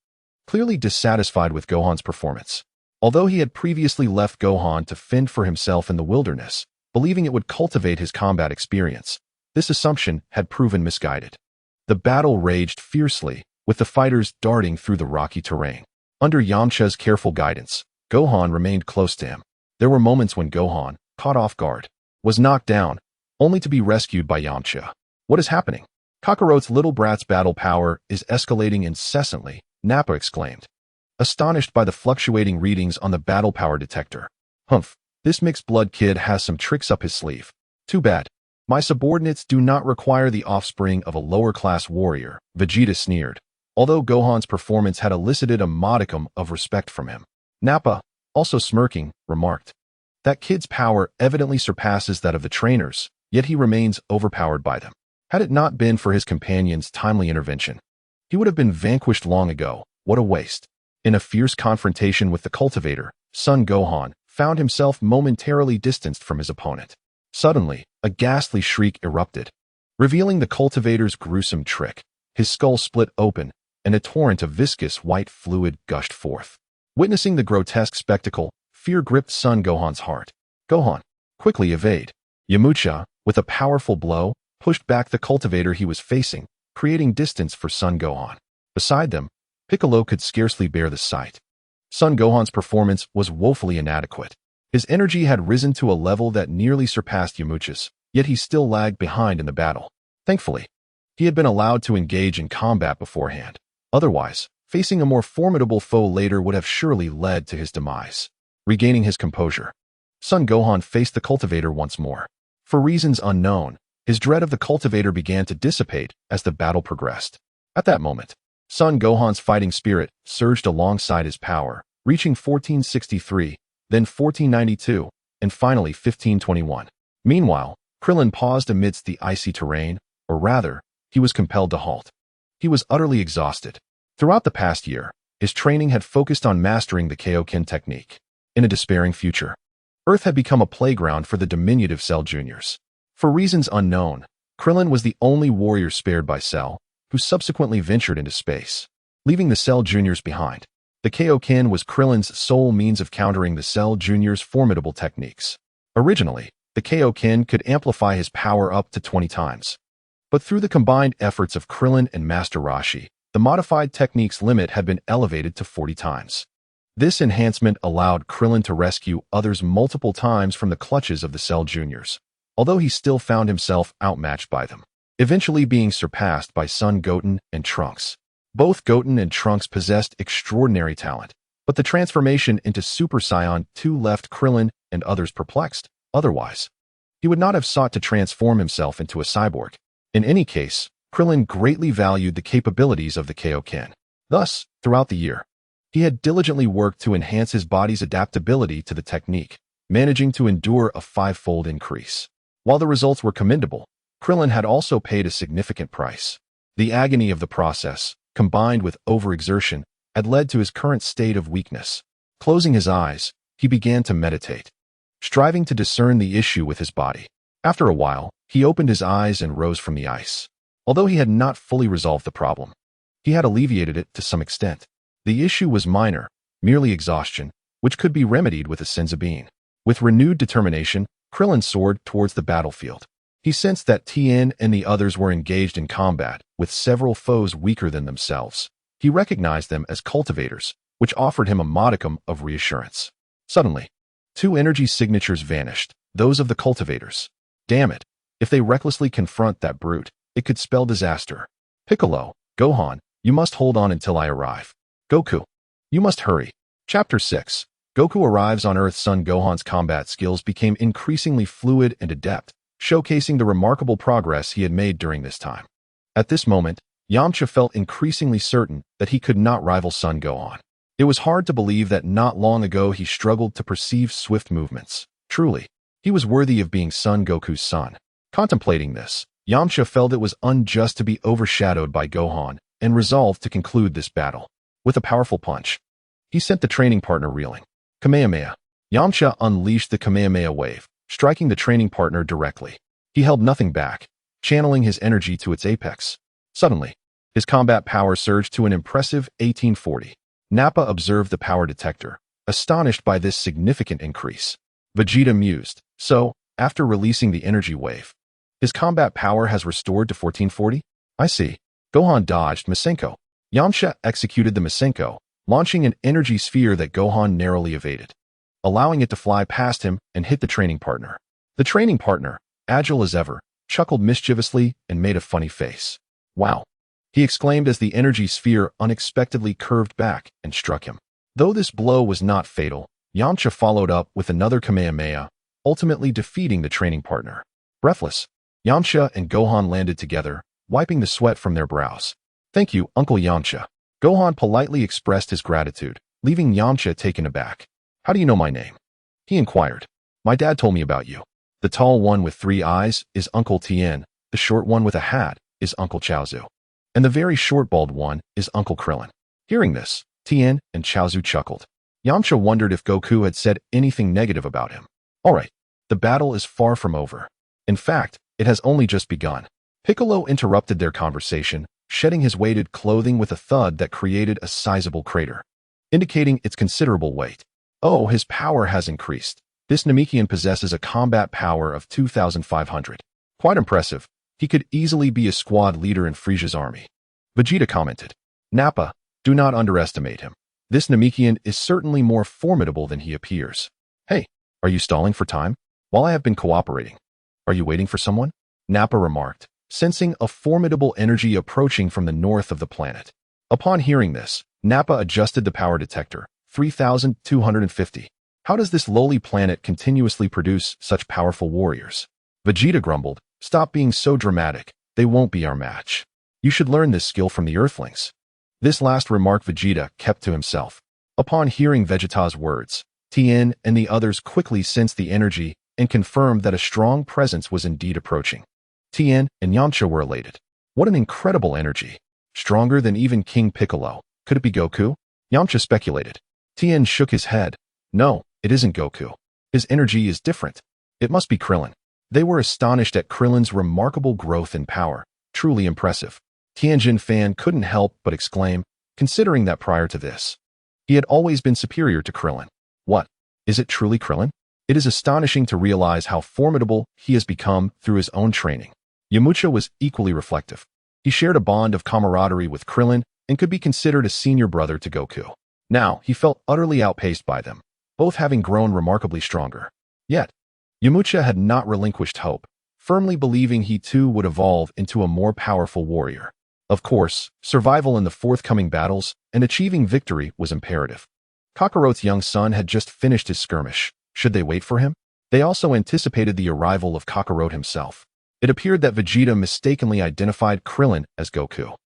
clearly dissatisfied with Gohan's performance. Although he had previously left Gohan to fend for himself in the wilderness, believing it would cultivate his combat experience, this assumption had proven misguided. The battle raged fiercely, with the fighters darting through the rocky terrain. Under Yamcha's careful guidance, Gohan remained close to him. There were moments when Gohan, caught off guard, was knocked down, only to be rescued by Yamcha. What is happening? Kakarot's little brat's battle power is escalating incessantly, Nappa exclaimed, astonished by the fluctuating readings on the battle power detector. Humph, this mixed-blood kid has some tricks up his sleeve. Too bad. My subordinates do not require the offspring of a lower-class warrior, Vegeta sneered, although Gohan's performance had elicited a modicum of respect from him. Nappa, also smirking, remarked, That kid's power evidently surpasses that of the trainers, yet he remains overpowered by them. Had it not been for his companion's timely intervention, he would have been vanquished long ago. What a waste. In a fierce confrontation with the cultivator, Son Gohan found himself momentarily distanced from his opponent. Suddenly, a ghastly shriek erupted. revealing the cultivator's gruesome trick. His skull split open, and a torrent of viscous white fluid gushed forth. Witnessing the grotesque spectacle, fear gripped Son Gohan's heart. Gohan, quickly evade. Yamcha, with a powerful blow, pushed back the cultivator he was facing, creating distance for Son Gohan. Beside them, Piccolo could scarcely bear the sight. Son Gohan's performance was woefully inadequate. His energy had risen to a level that nearly surpassed Yamcha's, yet he still lagged behind in the battle. Thankfully, he had been allowed to engage in combat beforehand. Otherwise, facing a more formidable foe later would have surely led to his demise. Regaining his composure, Son Gohan faced the cultivator once more. For reasons unknown, his dread of the cultivator began to dissipate as the battle progressed. At that moment, Son Gohan's fighting spirit surged alongside his power, reaching 1463, then 1492, and finally 1521. Meanwhile, Krillin paused amidst the icy terrain, or rather, he was compelled to halt. He was utterly exhausted. Throughout the past year, his training had focused on mastering the Kaioken technique. In a despairing future, Earth had become a playground for the diminutive Cell Juniors. For reasons unknown, Krillin was the only warrior spared by Cell, who subsequently ventured into space, leaving the Cell Juniors behind. The Kaioken was Krillin's sole means of countering the Cell Juniors' formidable techniques. Originally, the Kaioken could amplify his power up to 20 times. But through the combined efforts of Krillin and Master Roshi, the modified technique's limit had been elevated to 40 times. This enhancement allowed Krillin to rescue others multiple times from the clutches of the Cell Juniors, although he still found himself outmatched by them, eventually being surpassed by Son Goten and Trunks. Both Goten and Trunks possessed extraordinary talent, but the transformation into Super Saiyan 2 left Krillin and others perplexed. Otherwise, he would not have sought to transform himself into a cyborg. In any case, Krillin greatly valued the capabilities of the Kaioken. Thus, throughout the year, he had diligently worked to enhance his body's adaptability to the technique, managing to endure a 5-fold increase. While the results were commendable, Krillin had also paid a significant price. The agony of the process, combined with overexertion, had led to his current state of weakness. Closing his eyes, he began to meditate, striving to discern the issue with his body. After a while, he opened his eyes and rose from the ice. Although he had not fully resolved the problem, he had alleviated it to some extent. The issue was minor, merely exhaustion, which could be remedied with a senzu bean. With renewed determination, Krillin soared towards the battlefield. He sensed that Tien and the others were engaged in combat, with several foes weaker than themselves. He recognized them as cultivators, which offered him a modicum of reassurance. Suddenly, 2 energy signatures vanished, those of the cultivators. Damn it! If they recklessly confront that brute, it could spell disaster. Piccolo, Gohan, you must hold on until I arrive. Goku, you must hurry. Chapter 6. Goku arrives on Earth. Son Gohan's combat skills became increasingly fluid and adept, showcasing the remarkable progress he had made during this time. At this moment, Yamcha felt increasingly certain that he could not rival Son Gohan. It was hard to believe that not long ago he struggled to perceive swift movements. Truly, he was worthy of being Son Goku's son. Contemplating this, Yamcha felt it was unjust to be overshadowed by Gohan and resolved to conclude this battle. With a powerful punch, he sent the training partner reeling. Kamehameha. Yamcha unleashed the Kamehameha wave, striking the training partner directly. He held nothing back, channeling his energy to its apex. Suddenly, his combat power surged to an impressive 1840. Nappa observed the power detector, astonished by this significant increase. Vegeta mused, so, after releasing the energy wave, his combat power has restored to 1440? I see. Gohan dodged Masenko. Yamcha executed the Masenko, launching an energy sphere that Gohan narrowly evaded, allowing it to fly past him and hit the training partner. The training partner, agile as ever, chuckled mischievously and made a funny face. Wow! He exclaimed as the energy sphere unexpectedly curved back and struck him. Though this blow was not fatal, Yamcha followed up with another Kamehameha, ultimately defeating the training partner. Breathless, Yamcha and Gohan landed together, wiping the sweat from their brows. Thank you, Uncle Yamcha. Gohan politely expressed his gratitude, leaving Yamcha taken aback. How do you know my name? He inquired. My dad told me about you. The tall one with 3 eyes is Uncle Tien, the short one with a hat is Uncle Chaozu, and the very short bald one is Uncle Krillin. Hearing this, Tien and Chaozu chuckled. Yamcha wondered if Goku had said anything negative about him. Alright, the battle is far from over. In fact, it has only just begun. Piccolo interrupted their conversation, shedding his weighted clothing with a thud that created a sizable crater, indicating its considerable weight. Oh, his power has increased. This Namekian possesses a combat power of 2,500. Quite impressive. He could easily be a squad leader in Frisia's army. Vegeta commented. Nappa, do not underestimate him. This Namekian is certainly more formidable than he appears. Hey, are you stalling for time? While I have been cooperating. Are you waiting for someone? Nappa remarked, sensing a formidable energy approaching from the north of the planet. Upon hearing this, Nappa adjusted the power detector, 3,250. How does this lowly planet continuously produce such powerful warriors? Vegeta grumbled, stop being so dramatic, they won't be our match. You should learn this skill from the Earthlings. This last remark Vegeta kept to himself. Upon hearing Vegeta's words, Tien and the others quickly sensed the energy and confirmed that a strong presence was indeed approaching. Tien and Yamcha were elated. What an incredible energy. Stronger than even King Piccolo. Could it be Goku? Yamcha speculated. Tien shook his head. No, it isn't Goku. His energy is different. It must be Krillin. They were astonished at Krillin's remarkable growth and power. Truly impressive. Tianjin Fan couldn't help but exclaim, considering that prior to this, he had always been superior to Krillin. What? Is it truly Krillin? It is astonishing to realize how formidable he has become through his own training. Yamcha was equally reflective. He shared a bond of camaraderie with Krillin and could be considered a senior brother to Goku. Now, he felt utterly outpaced by them, both having grown remarkably stronger. Yet, Yamcha had not relinquished hope, firmly believing he too would evolve into a more powerful warrior. Of course, survival in the forthcoming battles and achieving victory was imperative. Kakarot's young son had just finished his skirmish. Should they wait for him? They also anticipated the arrival of Kakarot himself. It appeared that Vegeta mistakenly identified Krillin as Goku.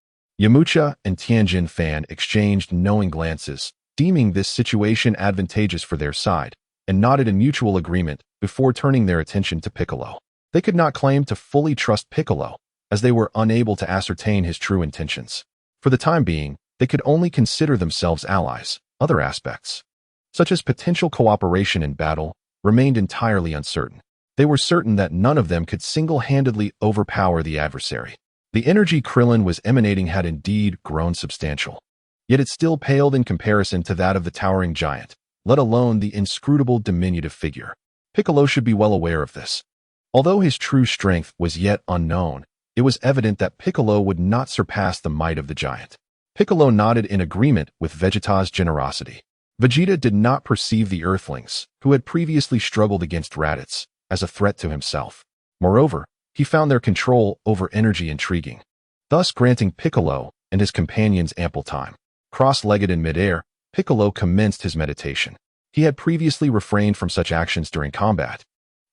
Yamcha and Tianjin Fan exchanged knowing glances, deeming this situation advantageous for their side, and nodded in mutual agreement before turning their attention to Piccolo. They could not claim to fully trust Piccolo, as they were unable to ascertain his true intentions. For the time being, they could only consider themselves allies. Other aspects, such as potential cooperation in battle, remained entirely uncertain. They were certain that none of them could single-handedly overpower the adversary. The energy Krillin was emanating had indeed grown substantial. Yet it still paled in comparison to that of the towering giant, let alone the inscrutable diminutive figure. Piccolo should be well aware of this. Although his true strength was yet unknown, it was evident that Piccolo would not surpass the might of the giant. Piccolo nodded in agreement with Vegeta's generosity. Vegeta did not perceive the Earthlings, who had previously struggled against Raditz, as a threat to himself. Moreover, he found their control over energy intriguing, thus granting Piccolo and his companions ample time. Cross-legged in midair, Piccolo commenced his meditation. He had previously refrained from such actions during combat,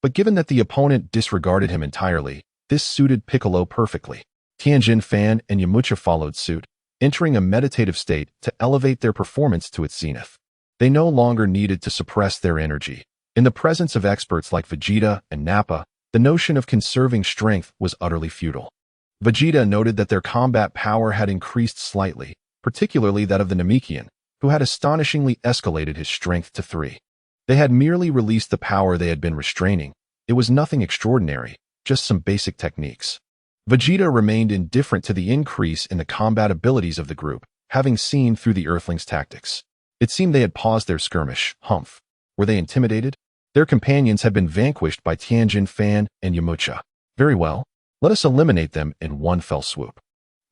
but given that the opponent disregarded him entirely, this suited Piccolo perfectly. Tianjin Fan and Yamcha followed suit, entering a meditative state to elevate their performance to its zenith. They no longer needed to suppress their energy. In the presence of experts like Vegeta and Nappa, the notion of conserving strength was utterly futile. Vegeta noted that their combat power had increased slightly, particularly that of the Namekian, who had astonishingly escalated his strength to 3. They had merely released the power they had been restraining. It was nothing extraordinary, just some basic techniques. Vegeta remained indifferent to the increase in the combat abilities of the group, having seen through the Earthlings' tactics. It seemed they had paused their skirmish. Humph. Were they intimidated? Their companions had been vanquished by Tianjin Fan and Yamcha. Very well. Let us eliminate them in one fell swoop.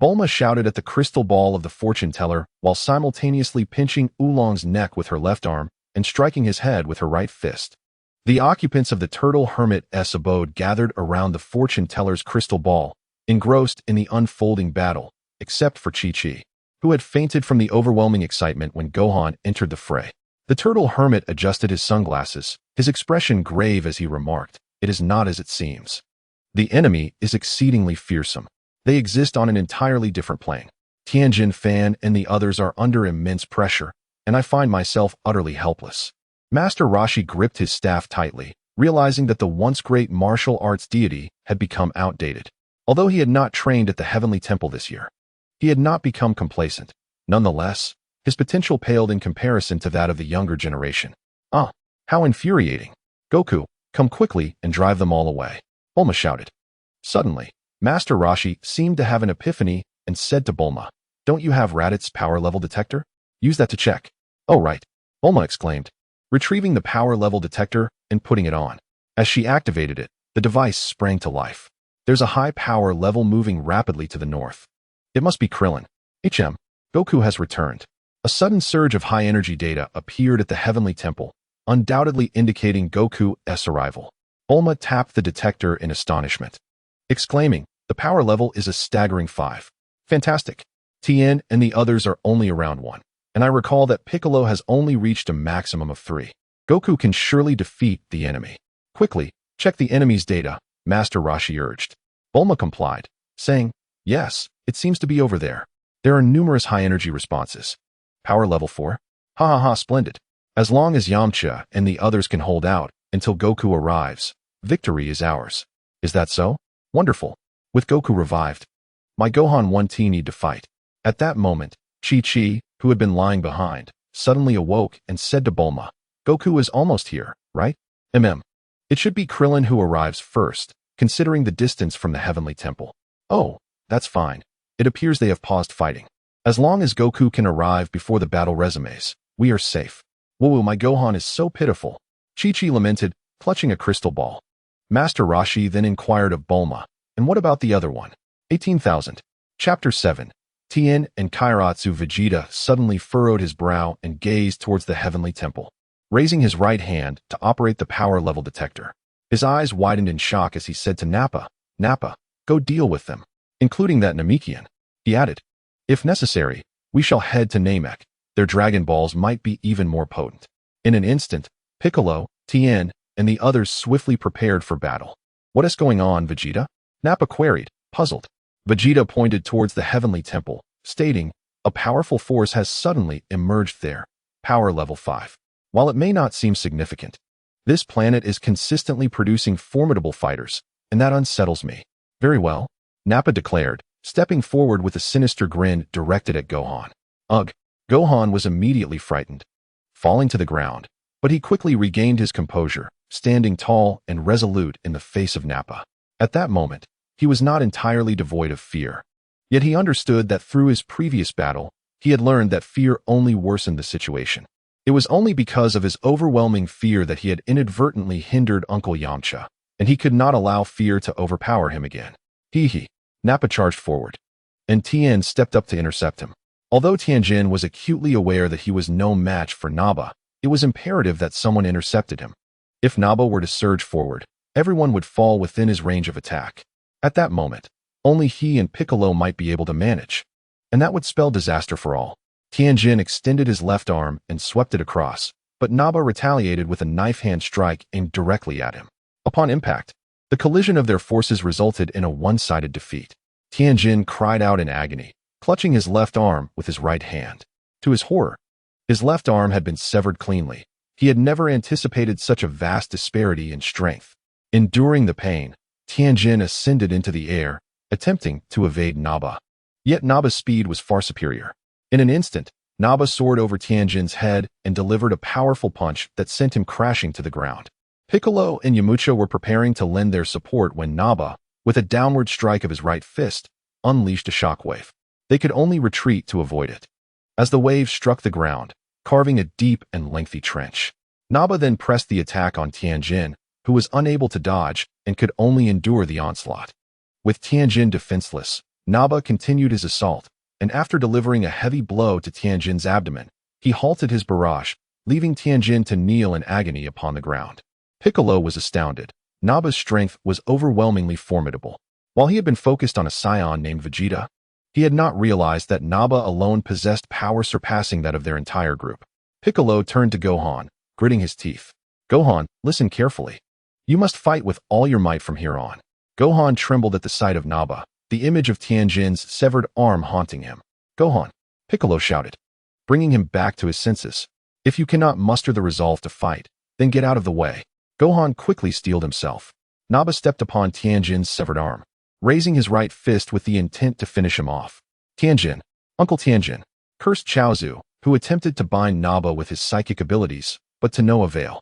Bulma shouted at the crystal ball of the fortune teller while simultaneously pinching Oolong's neck with her left arm and striking his head with her right fist. The occupants of the Turtle Hermit's abode gathered around the fortune teller's crystal ball, engrossed in the unfolding battle, except for Chi-Chi, who had fainted from the overwhelming excitement when Gohan entered the fray. The Turtle Hermit adjusted his sunglasses, his expression grave as he remarked, "It is not as it seems. The enemy is exceedingly fearsome. They exist on an entirely different plane. Tianjin Fan and the others are under immense pressure, and I find myself utterly helpless." Master Roshi gripped his staff tightly, realizing that the once great martial arts deity had become outdated. Although he had not trained at the Heavenly Temple this year, he had not become complacent. Nonetheless, his potential paled in comparison to that of the younger generation. Ah, how infuriating. Goku, come quickly and drive them all away. Bulma shouted. Suddenly, Master Roshi seemed to have an epiphany and said to Bulma, "Don't you have Raditz's power level detector? Use that to check." "Oh right," Bulma exclaimed, retrieving the power level detector and putting it on. As she activated it, the device sprang to life. There's a high power level moving rapidly to the north. It must be Krillin. Goku has returned. A sudden surge of high-energy data appeared at the Heavenly Temple, undoubtedly indicating Goku's arrival. Bulma tapped the detector in astonishment, exclaiming, "The power level is a staggering 5. Fantastic. Tien and the others are only around 1. And I recall that Piccolo has only reached a maximum of 3. Goku can surely defeat the enemy." "Quickly, check the enemy's data," Master Roshi urged. Bulma complied, saying, "Yes, it seems to be over there. There are numerous high-energy responses. Power level 4? Ha ha ha, splendid. As long as Yamcha and the others can hold out until Goku arrives, victory is ours." "Is that so? Wonderful. With Goku revived, my Gohan won't need to fight." At that moment, Chi-Chi, who had been lying behind, suddenly awoke and said to Bulma, "Goku is almost here, right?" It should be Krillin who arrives first, considering the distance from the Heavenly Temple." "Oh, that's fine. It appears they have paused fighting. As long as Goku can arrive before the battle resumes, we are safe." "Woo, my Gohan is so pitiful," Chi-Chi lamented, clutching a crystal ball. Master Roshi then inquired of Bulma, "And what about the other one?" 18,000. Chapter 7. Tien and Kairatsu. Vegeta suddenly furrowed his brow and gazed towards the Heavenly Temple, raising his right hand to operate the power level detector. His eyes widened in shock as he said to Nappa, "Nappa, go deal with them, including that Namekian." He added, "If necessary, we shall head to Namek. Their Dragon Balls might be even more potent." In an instant, Piccolo, Tien, and the others swiftly prepared for battle. "What is going on, Vegeta?" Nappa queried, puzzled. Vegeta pointed towards the Heavenly Temple, stating, "A powerful force has suddenly emerged there. Power level 5. While it may not seem significant, this planet is consistently producing formidable fighters, and that unsettles me." "Very well," Nappa declared, stepping forward with a sinister grin directed at Gohan. Ugh! Gohan was immediately frightened, falling to the ground, but he quickly regained his composure, standing tall and resolute in the face of Nappa. At that moment, he was not entirely devoid of fear. Yet he understood that through his previous battle, he had learned that fear only worsened the situation. It was only because of his overwhelming fear that he had inadvertently hindered Uncle Yamcha, and he could not allow fear to overpower him again. Hee. Nappa charged forward, and Tien stepped up to intercept him. Although Tianjin was acutely aware that he was no match for Nappa, it was imperative that someone intercepted him. If Nappa were to surge forward, everyone would fall within his range of attack. At that moment, only he and Piccolo might be able to manage, and that would spell disaster for all. Tianjin extended his left arm and swept it across, but Nappa retaliated with a knife-hand strike aimed directly at him. Upon impact, the collision of their forces resulted in a one-sided defeat. Tianjin cried out in agony, clutching his left arm with his right hand. To his horror, his left arm had been severed cleanly. He had never anticipated such a vast disparity in strength. Enduring the pain, Tianjin ascended into the air, attempting to evade Nappa. Yet Nappa's speed was far superior. In an instant, Nappa soared over Tianjin's head and delivered a powerful punch that sent him crashing to the ground. Piccolo and Yamcha were preparing to lend their support when Nappa, with a downward strike of his right fist, unleashed a shockwave. They could only retreat to avoid it. As the wave struck the ground, carving a deep and lengthy trench, Nappa then pressed the attack on Tianjin, who was unable to dodge and could only endure the onslaught. With Tianjin defenseless, Nappa continued his assault, and after delivering a heavy blow to Tianjin's abdomen, he halted his barrage, leaving Tianjin to kneel in agony upon the ground. Piccolo was astounded. Nappa's strength was overwhelmingly formidable. While he had been focused on a Saiyan named Vegeta, he had not realized that Nappa alone possessed power surpassing that of their entire group. Piccolo turned to Gohan, gritting his teeth. "Gohan, listen carefully. You must fight with all your might from here on." Gohan trembled at the sight of Nappa, the image of Tianjin's severed arm haunting him. "Gohan," Piccolo shouted, bringing him back to his senses. "If you cannot muster the resolve to fight, then get out of the way." Gohan quickly steeled himself. Nappa stepped upon Tianjin's severed arm, raising his right fist with the intent to finish him off. "Tianjin, Uncle Tianjin," cursed Chaozu, who attempted to bind Nappa with his psychic abilities, but to no avail.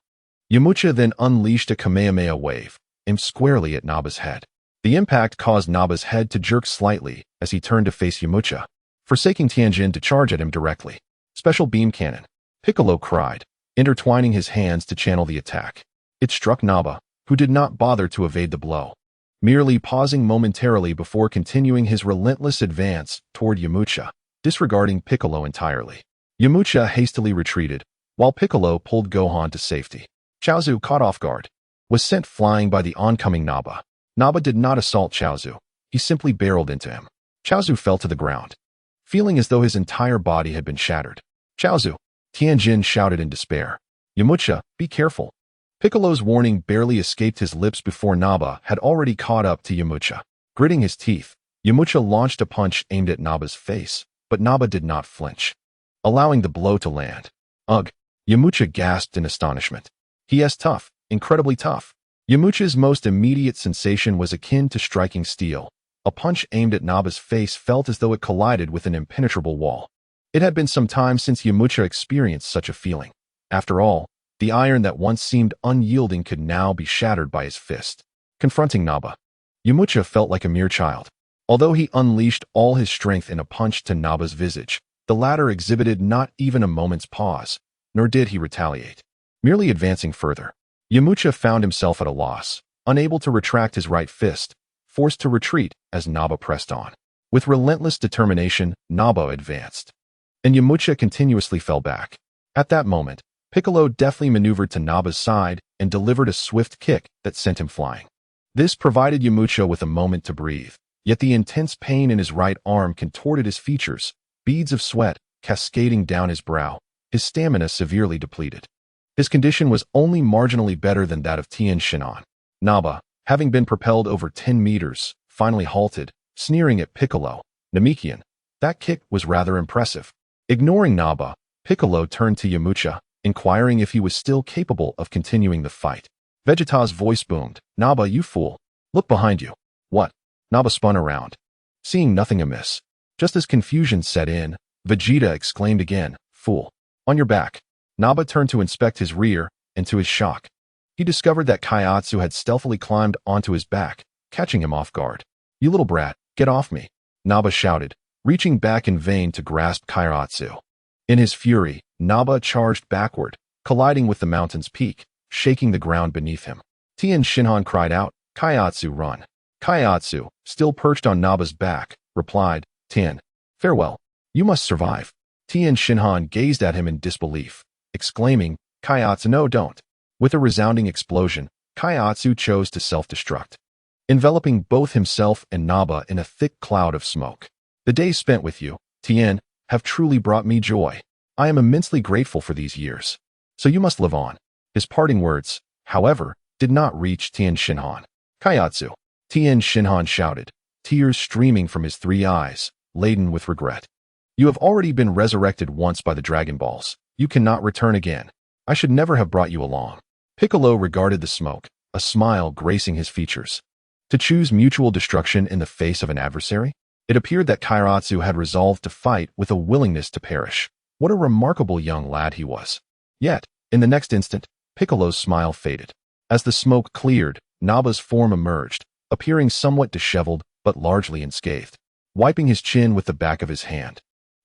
Yamcha then unleashed a Kamehameha wave, aimed squarely at Nappa's head. The impact caused Naba's head to jerk slightly as he turned to face Yamcha, forsaking Tien to charge at him directly. Special beam cannon. Piccolo cried, intertwining his hands to channel the attack. It struck Naba, who did not bother to evade the blow, merely pausing momentarily before continuing his relentless advance toward Yamcha, disregarding Piccolo entirely. Yamcha hastily retreated, while Piccolo pulled Gohan to safety. Chaozu, caught off guard, was sent flying by the oncoming Naba. Naba did not assault Chaozu, he simply barreled into him. Chaozu fell to the ground, feeling as though his entire body had been shattered. Chaozu! Tien shouted in despair. Yamcha, be careful. Piccolo's warning barely escaped his lips before Naba had already caught up to Yamcha. Gritting his teeth, Yamcha launched a punch aimed at Naba's face, but Naba did not flinch, allowing the blow to land. Ugh! Yamcha gasped in astonishment. He is tough, incredibly tough. Yamcha's most immediate sensation was akin to striking steel. A punch aimed at Naba's face felt as though it collided with an impenetrable wall. It had been some time since Yamcha experienced such a feeling. After all, the iron that once seemed unyielding could now be shattered by his fist. Confronting Naba, Yamcha felt like a mere child. Although he unleashed all his strength in a punch to Naba's visage, the latter exhibited not even a moment's pause, nor did he retaliate. Merely advancing further, Yamcha found himself at a loss, unable to retract his right fist, forced to retreat as Naba pressed on. With relentless determination, Naba advanced, and Yamcha continuously fell back. At that moment, Piccolo deftly maneuvered to Naba's side and delivered a swift kick that sent him flying. This provided Yamcha with a moment to breathe, yet the intense pain in his right arm contorted his features, beads of sweat cascading down his brow, his stamina severely depleted. His condition was only marginally better than that of Tien. Naba, having been propelled over 10 meters, finally halted, sneering at Piccolo. Namekian, that kick was rather impressive. Ignoring Naba, Piccolo turned to Yamcha, inquiring if he was still capable of continuing the fight. Vegeta's voice boomed. Naba, you fool. Look behind you. What? Naba spun around, seeing nothing amiss. Just as confusion set in, Vegeta exclaimed again, fool. On your back. Naba turned to inspect his rear, and to his shock, he discovered that Kaiatsu had stealthily climbed onto his back, catching him off guard. You little brat, get off me, Naba shouted, reaching back in vain to grasp Kaiatsu. In his fury, Naba charged backward, colliding with the mountain's peak, shaking the ground beneath him. Tien cried out, Kaiatsu, run. Kaiatsu, still perched on Naba's back, replied, Tien, farewell. You must survive. Tien gazed at him in disbelief, exclaiming, Kaiatsu, no, don't. With a resounding explosion, Kaiatsu chose to self-destruct, enveloping both himself and Naba in a thick cloud of smoke. The days spent with you, Tien, have truly brought me joy. I am immensely grateful for these years. So you must live on. His parting words, however, did not reach Tien. Kaiatsu, Tien shouted, tears streaming from his 3 eyes, laden with regret. You have already been resurrected once by the Dragon Balls. You cannot return again. I should never have brought you along. Piccolo regarded the smoke, a smile gracing his features. To choose mutual destruction in the face of an adversary? It appeared that Kaiatsu had resolved to fight with a willingness to perish. What a remarkable young lad he was. Yet, in the next instant, Piccolo's smile faded. As the smoke cleared, Naba's form emerged, appearing somewhat disheveled but largely unscathed, wiping his chin with the back of his hand.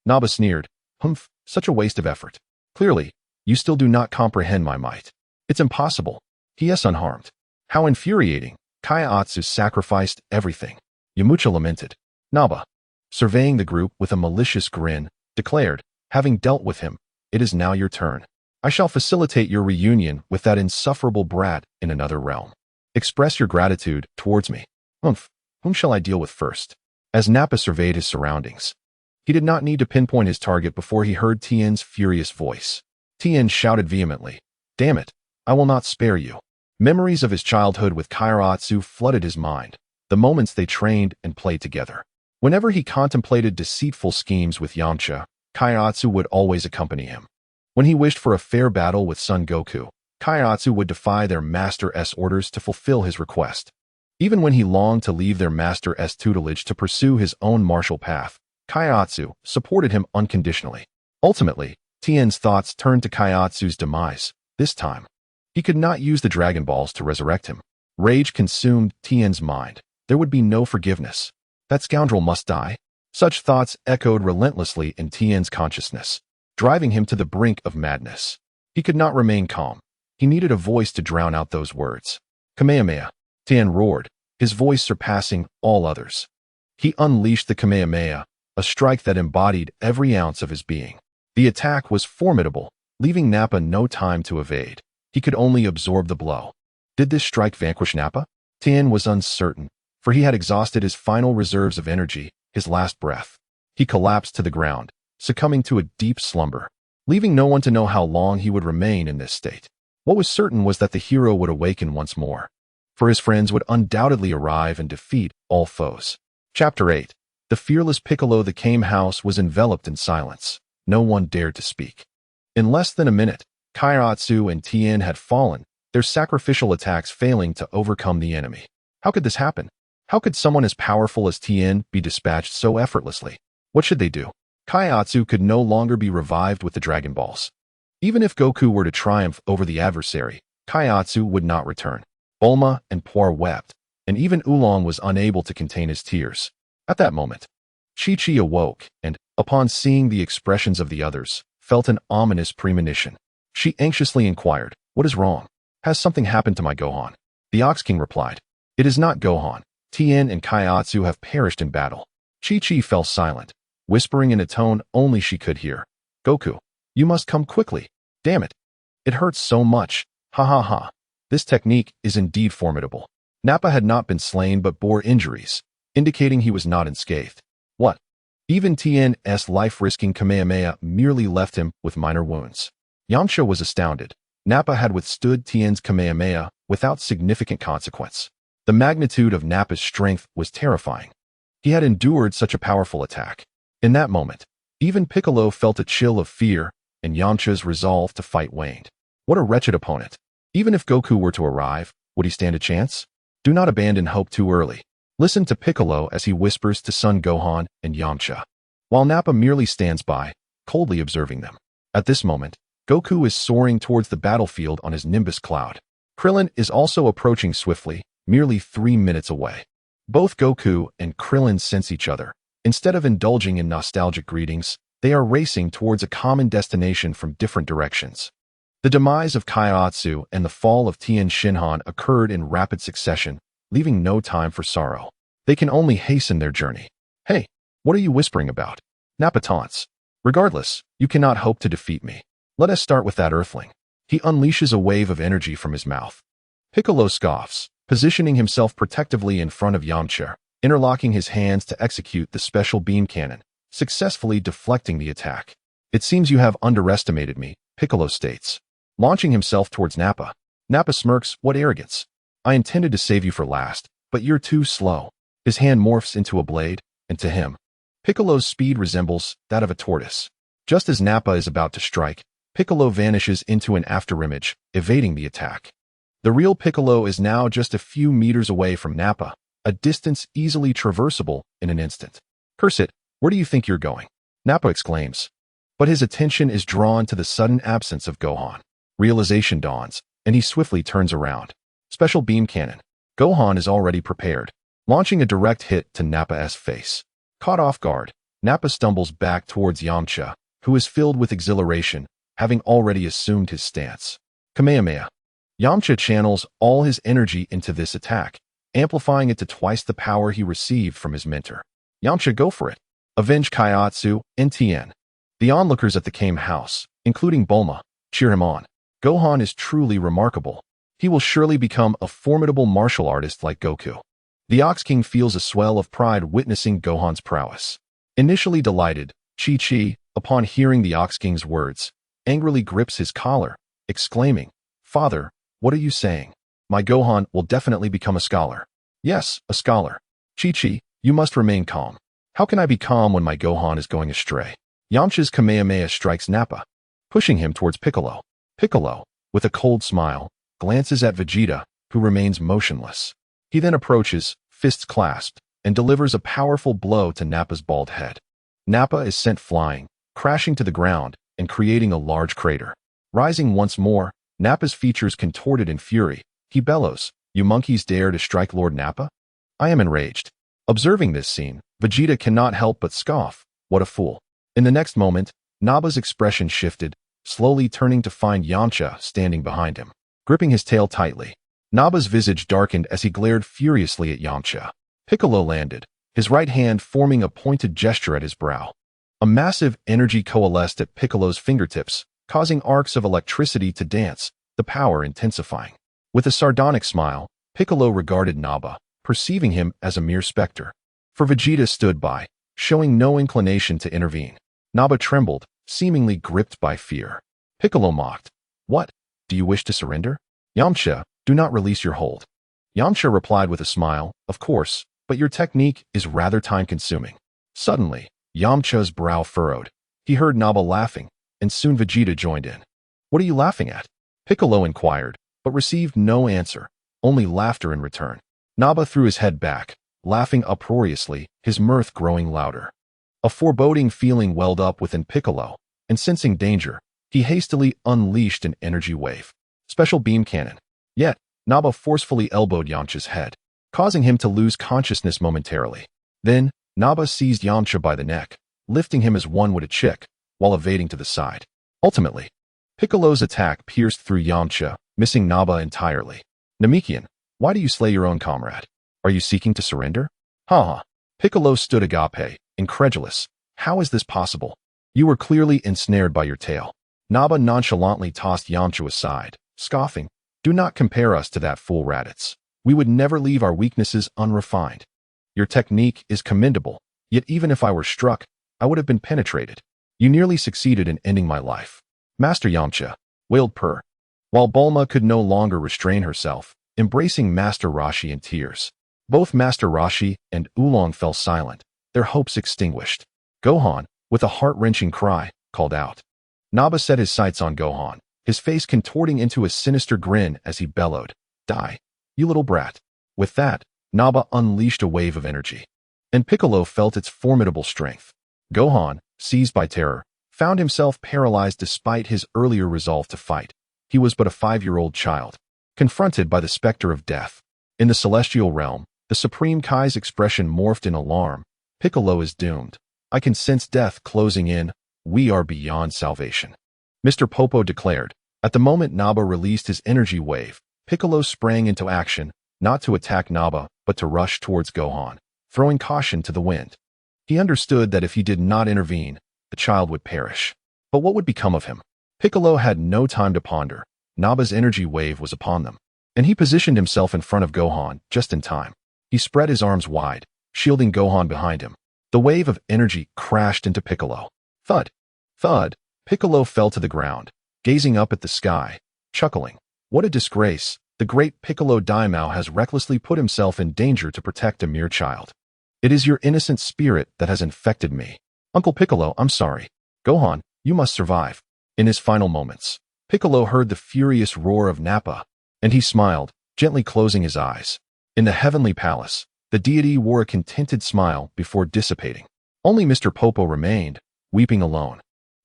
Naba sneered, Humph, such a waste of effort. Clearly, you still do not comprehend my might. It's impossible. He is unharmed. How infuriating. Kaiatsu sacrificed everything. Yamcha lamented. Naba, surveying the group with a malicious grin, declared, having dealt with him, it is now your turn. I shall facilitate your reunion with that insufferable brat in another realm. Express your gratitude towards me. Humph, whom shall I deal with first? As Nappa surveyed his surroundings, he did not need to pinpoint his target before he heard Tien's furious voice. Tien shouted vehemently, Damn it, I will not spare you. Memories of his childhood with Kaiatsu flooded his mind, the moments they trained and played together. Whenever he contemplated deceitful schemes with Yamcha, Kaiatsu would always accompany him. When he wished for a fair battle with Son Goku, Kaiatsu would defy their Master's orders to fulfill his request. Even when he longed to leave their Master's tutelage to pursue his own martial path, Kaiatsu supported him unconditionally. Ultimately, Tien's thoughts turned to Kaiatsu's demise. This time, he could not use the Dragon Balls to resurrect him. Rage consumed Tien's mind, There would be no forgiveness. That scoundrel must die. Such thoughts echoed relentlessly in Tien's consciousness, driving him to the brink of madness. He could not remain calm. He needed a voice to drown out those words. Kamehameha! Tien roared, his voice surpassing all others. He unleashed the Kamehameha, a strike that embodied every ounce of his being. The attack was formidable, leaving Nappa no time to evade. He could only absorb the blow. Did this strike vanquish Nappa? Tien was uncertain, for he had exhausted his final reserves of energy, his last breath. He collapsed to the ground, succumbing to a deep slumber, leaving no one to know how long he would remain in this state. What was certain was that the hero would awaken once more, for his friends would undoubtedly arrive and defeat all foes. Chapter 8. The fearless Piccolo. The Kame house was enveloped in silence. No one dared to speak. In less than a minute, Kairatsu and Tien had fallen, their sacrificial attacks failing to overcome the enemy. How could this happen? How could someone as powerful as Tien be dispatched so effortlessly? What should they do? Kairatsu could no longer be revived with the Dragon Balls. Even if Goku were to triumph over the adversary, Kairatsu would not return. Bulma and Poir wept, and even Oolong was unable to contain his tears. At that moment, Chi-Chi awoke and, upon seeing the expressions of the others, felt an ominous premonition. She anxiously inquired, "What is wrong? Has something happened to my Gohan?" The Ox King replied, "It is not Gohan. Tien and Kairatsu have perished in battle." Chi-Chi fell silent, whispering in a tone only she could hear, "Goku, you must come quickly. Damn it. It hurts so much. Ha ha ha. This technique is indeed formidable." Nappa had not been slain but bore injuries, indicating he was not unscathed. What? Even Tien's life-risking Kamehameha merely left him with minor wounds. Yamcha was astounded. Nappa had withstood Tien's Kamehameha without significant consequence. The magnitude of Nappa's strength was terrifying. He had endured such a powerful attack. In that moment, even Piccolo felt a chill of fear, and Yamcha's resolve to fight waned. What a wretched opponent. Even if Goku were to arrive, would he stand a chance? Do not abandon hope too early. Listen to Piccolo as he whispers to Son Gohan and Yamcha, while Nappa merely stands by, coldly observing them. At this moment, Goku is soaring towards the battlefield on his Nimbus cloud. Krillin is also approaching swiftly, merely 3 minutes away. Both Goku and Krillin sense each other. Instead of indulging in nostalgic greetings, they are racing towards a common destination from different directions. The demise of Kairatsu and the fall of Tien Shinhan occurred in rapid succession, leaving no time for sorrow. They can only hasten their journey. "Hey, what are you whispering about?" Nappa taunts. "Regardless, you cannot hope to defeat me. Let us start with that earthling." He unleashes a wave of energy from his mouth. Piccolo scoffs, positioning himself protectively in front of Yamcha, interlocking his hands to execute the special beam cannon, successfully deflecting the attack. "It seems you have underestimated me," Piccolo states, launching himself towards Nappa. Nappa smirks, "What arrogance. I intended to save you for last, but you're too slow." His hand morphs into a blade, and to him, Piccolo's speed resembles that of a tortoise. Just as Nappa is about to strike, Piccolo vanishes into an afterimage, evading the attack. The real Piccolo is now just a few meters away from Nappa, a distance easily traversable in an instant. "Curse it, where do you think you're going?" Nappa exclaims. But his attention is drawn to the sudden absence of Gohan. Realization dawns, and he swiftly turns around. Special beam cannon. Gohan is already prepared, launching a direct hit to Nappa's face. Caught off guard, Nappa stumbles back towards Yamcha, who is filled with exhilaration, having already assumed his stance. Kamehameha. Yamcha channels all his energy into this attack, amplifying it to twice the power he received from his mentor. "Yamcha, go for it. Avenge Kairatsu and Tien." The onlookers at the Kame house, including Bulma, cheer him on. Gohan is truly remarkable. He will surely become a formidable martial artist like Goku. The Ox King feels a swell of pride witnessing Gohan's prowess. Initially delighted, Chi-Chi, upon hearing the Ox King's words, angrily grips his collar, exclaiming, "Father, what are you saying? My Gohan will definitely become a scholar." "Yes, a scholar. Chi-Chi, you must remain calm." "How can I be calm when my Gohan is going astray?" Yamcha's Kamehameha strikes Nappa, pushing him towards Piccolo. Piccolo, with a cold smile, glances at Vegeta, who remains motionless. He then approaches, fists clasped, and delivers a powerful blow to Nappa's bald head. Nappa is sent flying, crashing to the ground, and creating a large crater. Rising once more, Nappa's features contorted in fury. He bellows, "You monkeys dare to strike Lord Nappa?" I am enraged. Observing this scene, Vegeta cannot help but scoff. What a fool. In the next moment, Naba's expression shifted, slowly turning to find Yamcha standing behind him, gripping his tail tightly. Naba's visage darkened as he glared furiously at Yamcha. Piccolo landed, his right hand forming a pointed gesture at his brow. A massive energy coalesced at Piccolo's fingertips, causing arcs of electricity to dance, the power intensifying. With a sardonic smile, Piccolo regarded Naba, perceiving him as a mere specter. For Vegeta stood by, showing no inclination to intervene. Naba trembled, seemingly gripped by fear. Piccolo mocked. What? Do you wish to surrender? Yamcha, do not release your hold. Yamcha replied with a smile, of course, but your technique is rather time-consuming. Suddenly, Yamcha's brow furrowed. He heard Naba laughing, and soon Vegeta joined in. What are you laughing at? Piccolo inquired, but received no answer, only laughter in return. Naba threw his head back, laughing uproariously, his mirth growing louder. A foreboding feeling welled up within Piccolo, and sensing danger, he hastily unleashed an energy wave. Special beam cannon. Yet, Naba forcefully elbowed Yamcha's head, causing him to lose consciousness momentarily. Then, Naba seized Yamcha by the neck, lifting him as one would a chick, while evading to the side. Ultimately, Piccolo's attack pierced through Yamcha, missing Naba entirely. Namekian, why do you slay your own comrade? Are you seeking to surrender? Ha! Piccolo stood agape, incredulous. How is this possible? You were clearly ensnared by your tail. Naba nonchalantly tossed Yamcha aside, scoffing. Do not compare us to that fool Raditz. We would never leave our weaknesses unrefined. Your technique is commendable, yet even if I were struck, I would have been penetrated. You nearly succeeded in ending my life. Master Yamcha, wailed Purr. While Bulma could no longer restrain herself, embracing Master Roshi in tears. Both Master Roshi and Oolong fell silent, their hopes extinguished. Gohan, with a heart-wrenching cry, called out. Naba set his sights on Gohan, his face contorting into a sinister grin as he bellowed, Die, you little brat. With that, Naba unleashed a wave of energy, and Piccolo felt its formidable strength. Gohan, seized by terror, found himself paralyzed despite his earlier resolve to fight. He was but a 5-year-old child, confronted by the specter of death. In the celestial realm, the Supreme Kai's expression morphed in alarm. Piccolo is doomed. I can sense death closing in. We are beyond salvation. Mr. Popo declared. At the moment Naba released his energy wave, Piccolo sprang into action, not to attack Naba, but to rush towards Gohan, throwing caution to the wind. He understood that if he did not intervene, the child would perish. But what would become of him? Piccolo had no time to ponder. Naba's energy wave was upon them, and he positioned himself in front of Gohan just in time. He spread his arms wide, shielding Gohan behind him. The wave of energy crashed into Piccolo. Thud! Thud! Piccolo fell to the ground, gazing up at the sky, chuckling. What a disgrace! The great Piccolo Daimao has recklessly put himself in danger to protect a mere child. It is your innocent spirit that has infected me. Uncle Piccolo, I'm sorry. Gohan, you must survive. In his final moments, Piccolo heard the furious roar of Nappa, and he smiled, gently closing his eyes. In the heavenly palace, the deity wore a contented smile before dissipating. Only Mr. Popo remained, weeping alone.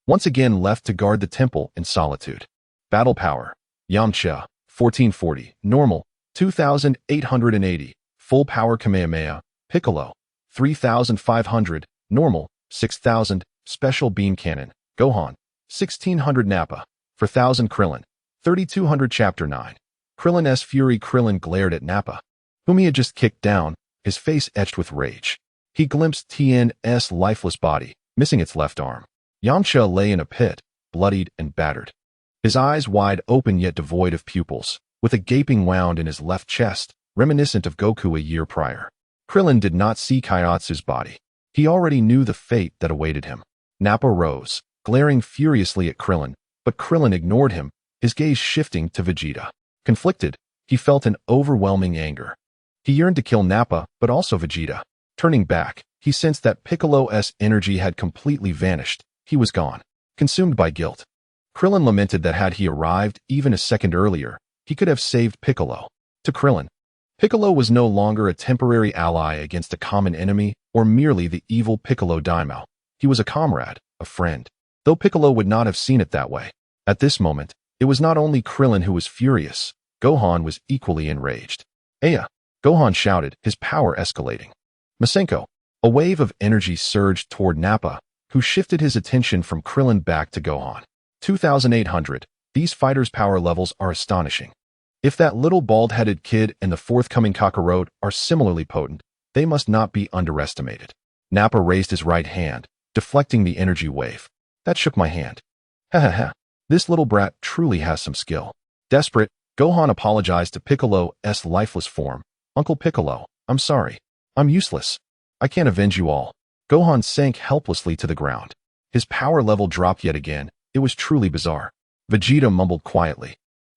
Once again left to guard the temple in solitude. Battle power. Yamcha, 1440. Normal, 2880. Full power Kamehameha. Piccolo, 3500. Normal, 6000. Special beam cannon. Gohan, 1600 Nappa. 4000 Krillin. 3200 Chapter 9. Krillin's fury. Krillin glared at Nappa, whom he had just kicked down, his face etched with rage. He glimpsed Tien's lifeless body, missing its left arm. Yamcha lay in a pit, bloodied and battered. His eyes wide open yet devoid of pupils, with a gaping wound in his left chest, reminiscent of Goku a year prior. Krillin did not see Kaiotsu's body. He already knew the fate that awaited him. Nappa rose, glaring furiously at Krillin, but Krillin ignored him, his gaze shifting to Vegeta. Conflicted, he felt an overwhelming anger. He yearned to kill Nappa, but also Vegeta. Turning back, he sensed that Piccolo's energy had completely vanished. He was gone, consumed by guilt. Krillin lamented that had he arrived even a second earlier, he could have saved Piccolo. To Krillin, Piccolo was no longer a temporary ally against a common enemy or merely the evil Piccolo Daimao. He was a comrade, a friend, though Piccolo would not have seen it that way. At this moment, it was not only Krillin who was furious. Gohan was equally enraged. Aya! Gohan shouted, his power escalating. Masenko. A wave of energy surged toward Nappa, who shifted his attention from Krillin back to Gohan. 2,800. These fighters' power levels are astonishing. If that little bald-headed kid and the forthcoming Kakarot are similarly potent, they must not be underestimated. Nappa raised his right hand, deflecting the energy wave. That shook my hand. Ha ha ha. This little brat truly has some skill. Desperate, Gohan apologized to Piccolo's lifeless form. Uncle Piccolo, I'm sorry. I'm useless. I can't avenge you all. Gohan sank helplessly to the ground. His power level dropped yet again. It was truly bizarre. Vegeta mumbled quietly.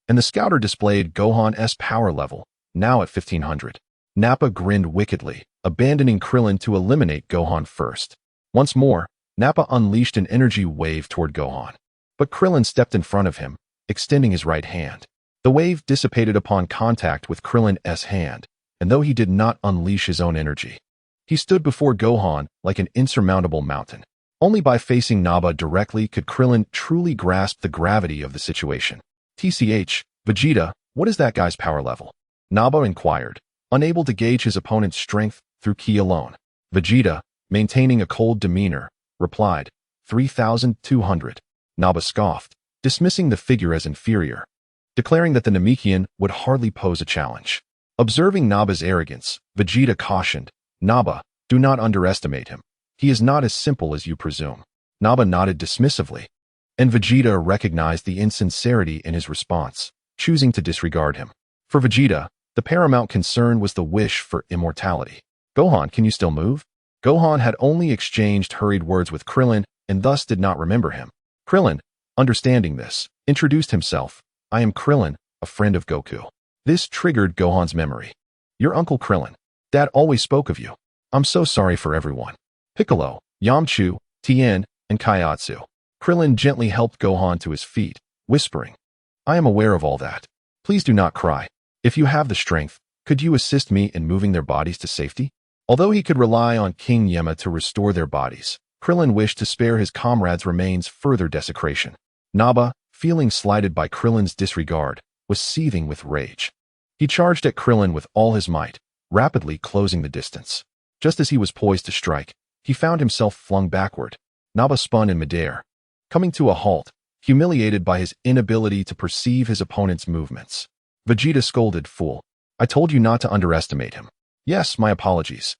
And the scouter displayed Gohan's power level, now at 1,500. Nappa grinned wickedly, abandoning Krillin to eliminate Gohan first. Once more, Nappa unleashed an energy wave toward Gohan. But Krillin stepped in front of him, extending his right hand. The wave dissipated upon contact with Krillin's hand, and though he did not unleash his own energy, he stood before Gohan like an insurmountable mountain. Only by facing Nappa directly could Krillin truly grasp the gravity of the situation. TCH, Vegeta, what is that guy's power level? Nappa inquired, unable to gauge his opponent's strength through ki alone. Vegeta, maintaining a cold demeanor, replied, 3,200. Nappa scoffed, dismissing the figure as inferior, declaring that the Namekian would hardly pose a challenge. Observing Nappa's arrogance, Vegeta cautioned, Nappa, do not underestimate him. He is not as simple as you presume. Nappa nodded dismissively, and Vegeta recognized the insincerity in his response, choosing to disregard him. For Vegeta, the paramount concern was the wish for immortality. Gohan, can you still move? Gohan had only exchanged hurried words with Krillin and thus did not remember him. Krillin, understanding this, introduced himself. I am Krillin, a friend of Goku. This triggered Gohan's memory. Your Uncle Krillin. Dad always spoke of you. I'm so sorry for everyone. Piccolo, Yamchu, Tien, and Kaiatsu. Krillin gently helped Gohan to his feet, whispering, I am aware of all that. Please do not cry. If you have the strength, could you assist me in moving their bodies to safety? Although he could rely on King Yama to restore their bodies, Krillin wished to spare his comrades' remains further desecration. Nappa, feeling slighted by Krillin's disregard, was seething with rage. He charged at Krillin with all his might, rapidly closing the distance. Just as he was poised to strike, he found himself flung backward. Nappa spun in midair, coming to a halt, humiliated by his inability to perceive his opponent's movements. Vegeta scolded, fool. I told you not to underestimate him. Yes, my apologies.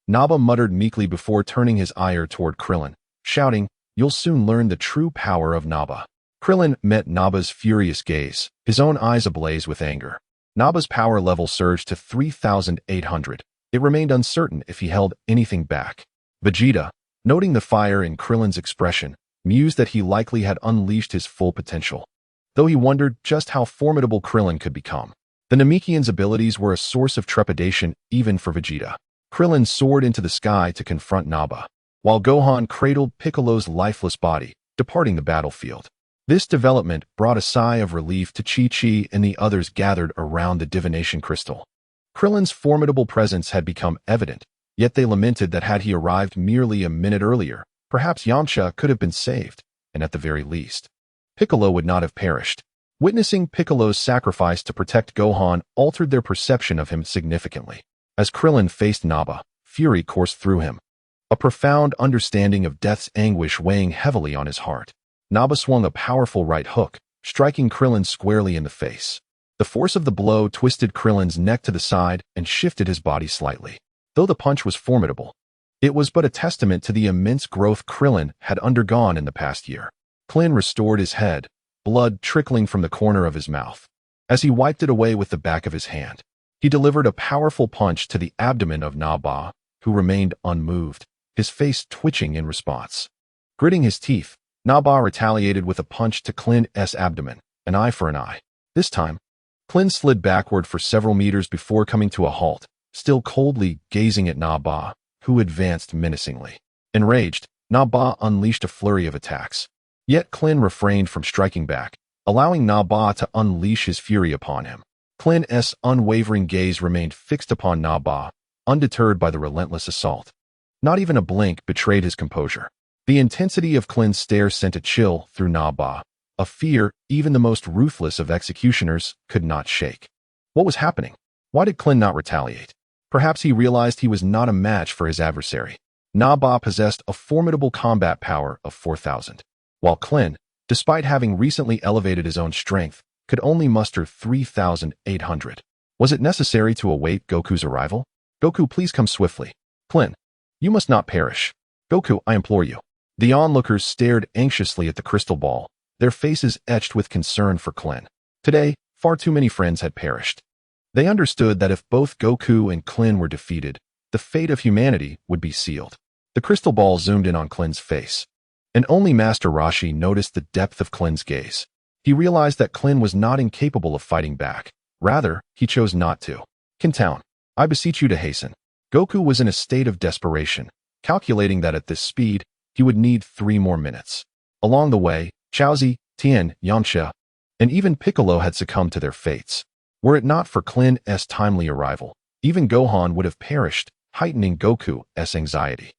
Nappa muttered meekly before turning his ire toward Krillin, shouting, You'll soon learn the true power of Nappa. Krillin met Nappa's furious gaze, his own eyes ablaze with anger. Nappa's power level surged to 3,800. It remained uncertain if he held anything back. Vegeta, noting the fire in Krillin's expression, mused that he likely had unleashed his full potential, though he wondered just how formidable Krillin could become. The Namekian's abilities were a source of trepidation even for Vegeta. Krillin soared into the sky to confront Nappa, while Gohan cradled Piccolo's lifeless body, departing the battlefield. This development brought a sigh of relief to Chi-Chi and the others gathered around the divination crystal. Krillin's formidable presence had become evident, yet they lamented that had he arrived merely a minute earlier, perhaps Yamcha could have been saved, and at the very least, Piccolo would not have perished. Witnessing Piccolo's sacrifice to protect Gohan altered their perception of him significantly. As Krillin faced Nappa, fury coursed through him, a profound understanding of death's anguish weighing heavily on his heart. Nappa swung a powerful right hook, striking Krillin squarely in the face. The force of the blow twisted Krillin's neck to the side and shifted his body slightly. Though the punch was formidable, it was but a testament to the immense growth Krillin had undergone in the past year. Krillin restored his head, blood trickling from the corner of his mouth. As he wiped it away with the back of his hand, he delivered a powerful punch to the abdomen of Nappa, who remained unmoved, his face twitching in response. Gritting his teeth, Nappa retaliated with a punch to Krillin's abdomen, an eye for an eye. This time, Krillin slid backward for several meters before coming to a halt, still coldly gazing at Nappa, who advanced menacingly. Enraged, Nappa unleashed a flurry of attacks. Yet Krillin refrained from striking back, allowing Nappa to unleash his fury upon him. Krillin's unwavering gaze remained fixed upon Nappa, undeterred by the relentless assault. Not even a blink betrayed his composure. The intensity of Krillin's stare sent a chill through Nappa, a fear even the most ruthless of executioners could not shake. What was happening? Why did Krillin not retaliate? Perhaps he realized he was not a match for his adversary. Naba possessed a formidable combat power of 4,000, while Krillin, despite having recently elevated his own strength, could only muster 3,800. Was it necessary to await Goku's arrival? Goku, please come swiftly. Krillin, you must not perish. Goku, I implore you. The onlookers stared anxiously at the crystal ball, their faces etched with concern for Krillin. Today, far too many friends had perished. They understood that if both Goku and Krillin were defeated, the fate of humanity would be sealed. The crystal ball zoomed in on Klin's face, and only Master Roshi noticed the depth of Klin's gaze. He realized that Krillin was not incapable of fighting back. Rather, he chose not to. Kintown, I beseech you to hasten. Goku was in a state of desperation, calculating that at this speed, he would need 3 more minutes. Along the way, Chaozi, Tien, Yamcha, and even Piccolo had succumbed to their fates. Were it not for Klin's timely arrival, even Gohan would have perished, heightening Goku's anxiety.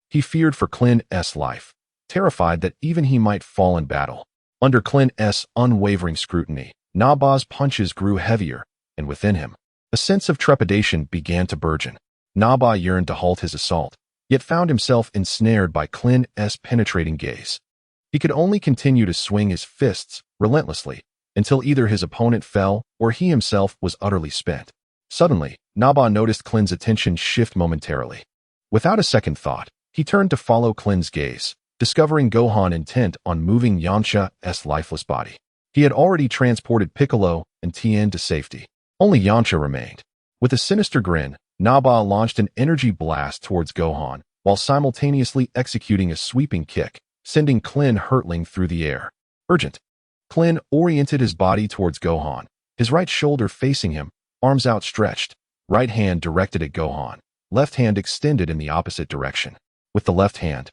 He feared for Klin's life, terrified that even he might fall in battle. Under Klin's unwavering scrutiny, Naba's punches grew heavier, and within him, a sense of trepidation began to burgeon. Naba yearned to halt his assault, yet found himself ensnared by Klin's penetrating gaze. He could only continue to swing his fists relentlessly until either his opponent fell or he himself was utterly spent. Suddenly, Naba noticed Klin's attention shift momentarily. Without a second thought, he turned to follow Klin's gaze, discovering Gohan intent on moving Yamcha's lifeless body. He had already transported Piccolo and Tien to safety. Only Yamcha remained. With a sinister grin, Naba launched an energy blast towards Gohan, while simultaneously executing a sweeping kick, sending Krillin hurtling through the air. Urgent. Krillin oriented his body towards Gohan, his right shoulder facing him, arms outstretched, right hand directed at Gohan, left hand extended in the opposite direction. With the left hand,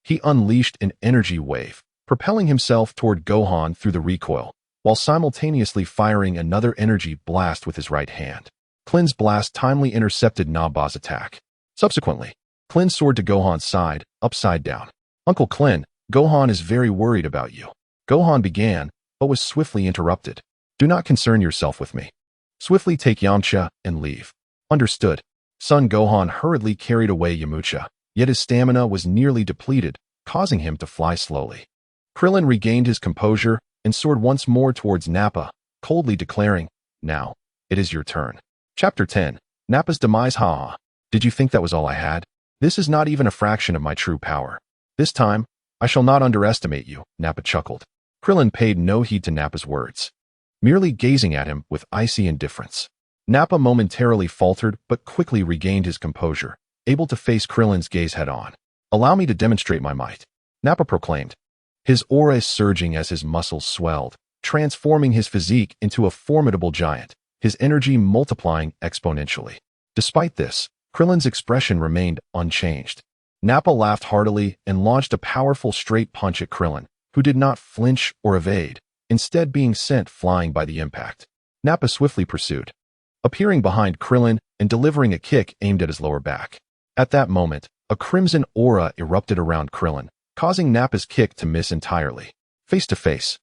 he unleashed an energy wave, propelling himself toward Gohan through the recoil, while simultaneously firing another energy blast with his right hand. Klin's blast timely intercepted Naba's attack. Subsequently, Krillin soared to Gohan's side, upside down. Uncle Krillin, Gohan is very worried about you. Gohan began, but was swiftly interrupted. Do not concern yourself with me. Swiftly take Yamcha and leave. Understood. Son Gohan hurriedly carried away Yamcha, yet his stamina was nearly depleted, causing him to fly slowly. Krillin regained his composure and soared once more towards Nappa, coldly declaring, Now, it is your turn. Chapter 10. Nappa's demise. Ha! Did you think that was all I had? This is not even a fraction of my true power. This time, I shall not underestimate you, Nappa chuckled. Krillin paid no heed to Nappa's words, merely gazing at him with icy indifference. Nappa momentarily faltered but quickly regained his composure, able to face Krillin's gaze head-on. Allow me to demonstrate my might, Nappa proclaimed. His aura surging as his muscles swelled, transforming his physique into a formidable giant, his energy multiplying exponentially. Despite this, Krillin's expression remained unchanged. Nappa laughed heartily and launched a powerful straight punch at Krillin, who did not flinch or evade, instead being sent flying by the impact. Nappa swiftly pursued, appearing behind Krillin and delivering a kick aimed at his lower back. At that moment, a crimson aura erupted around Krillin, causing Nappa's kick to miss entirely. Face to face,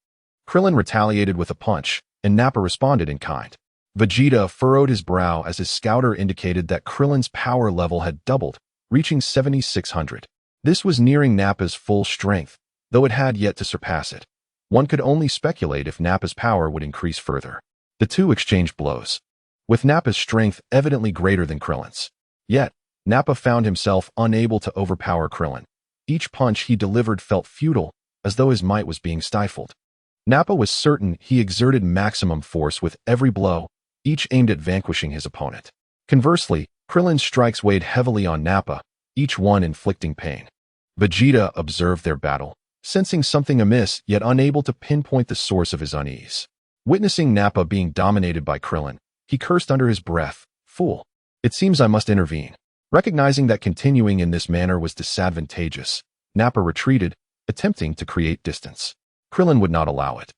Krillin retaliated with a punch, and Nappa responded in kind. Vegeta furrowed his brow as his scouter indicated that Krillin's power level had doubled, reaching 7,600. This was nearing Nappa's full strength, though it had yet to surpass it. One could only speculate if Nappa's power would increase further. The two exchanged blows, with Nappa's strength evidently greater than Krillin's. Yet, Nappa found himself unable to overpower Krillin. Each punch he delivered felt futile, as though his might was being stifled. Nappa was certain he exerted maximum force with every blow, each aimed at vanquishing his opponent. Conversely, Krillin's strikes weighed heavily on Nappa, each one inflicting pain. Vegeta observed their battle, sensing something amiss yet unable to pinpoint the source of his unease. Witnessing Nappa being dominated by Krillin, he cursed under his breath, Fool! It seems I must intervene. Recognizing that continuing in this manner was disadvantageous, Nappa retreated, attempting to create distance. Krillin would not allow it,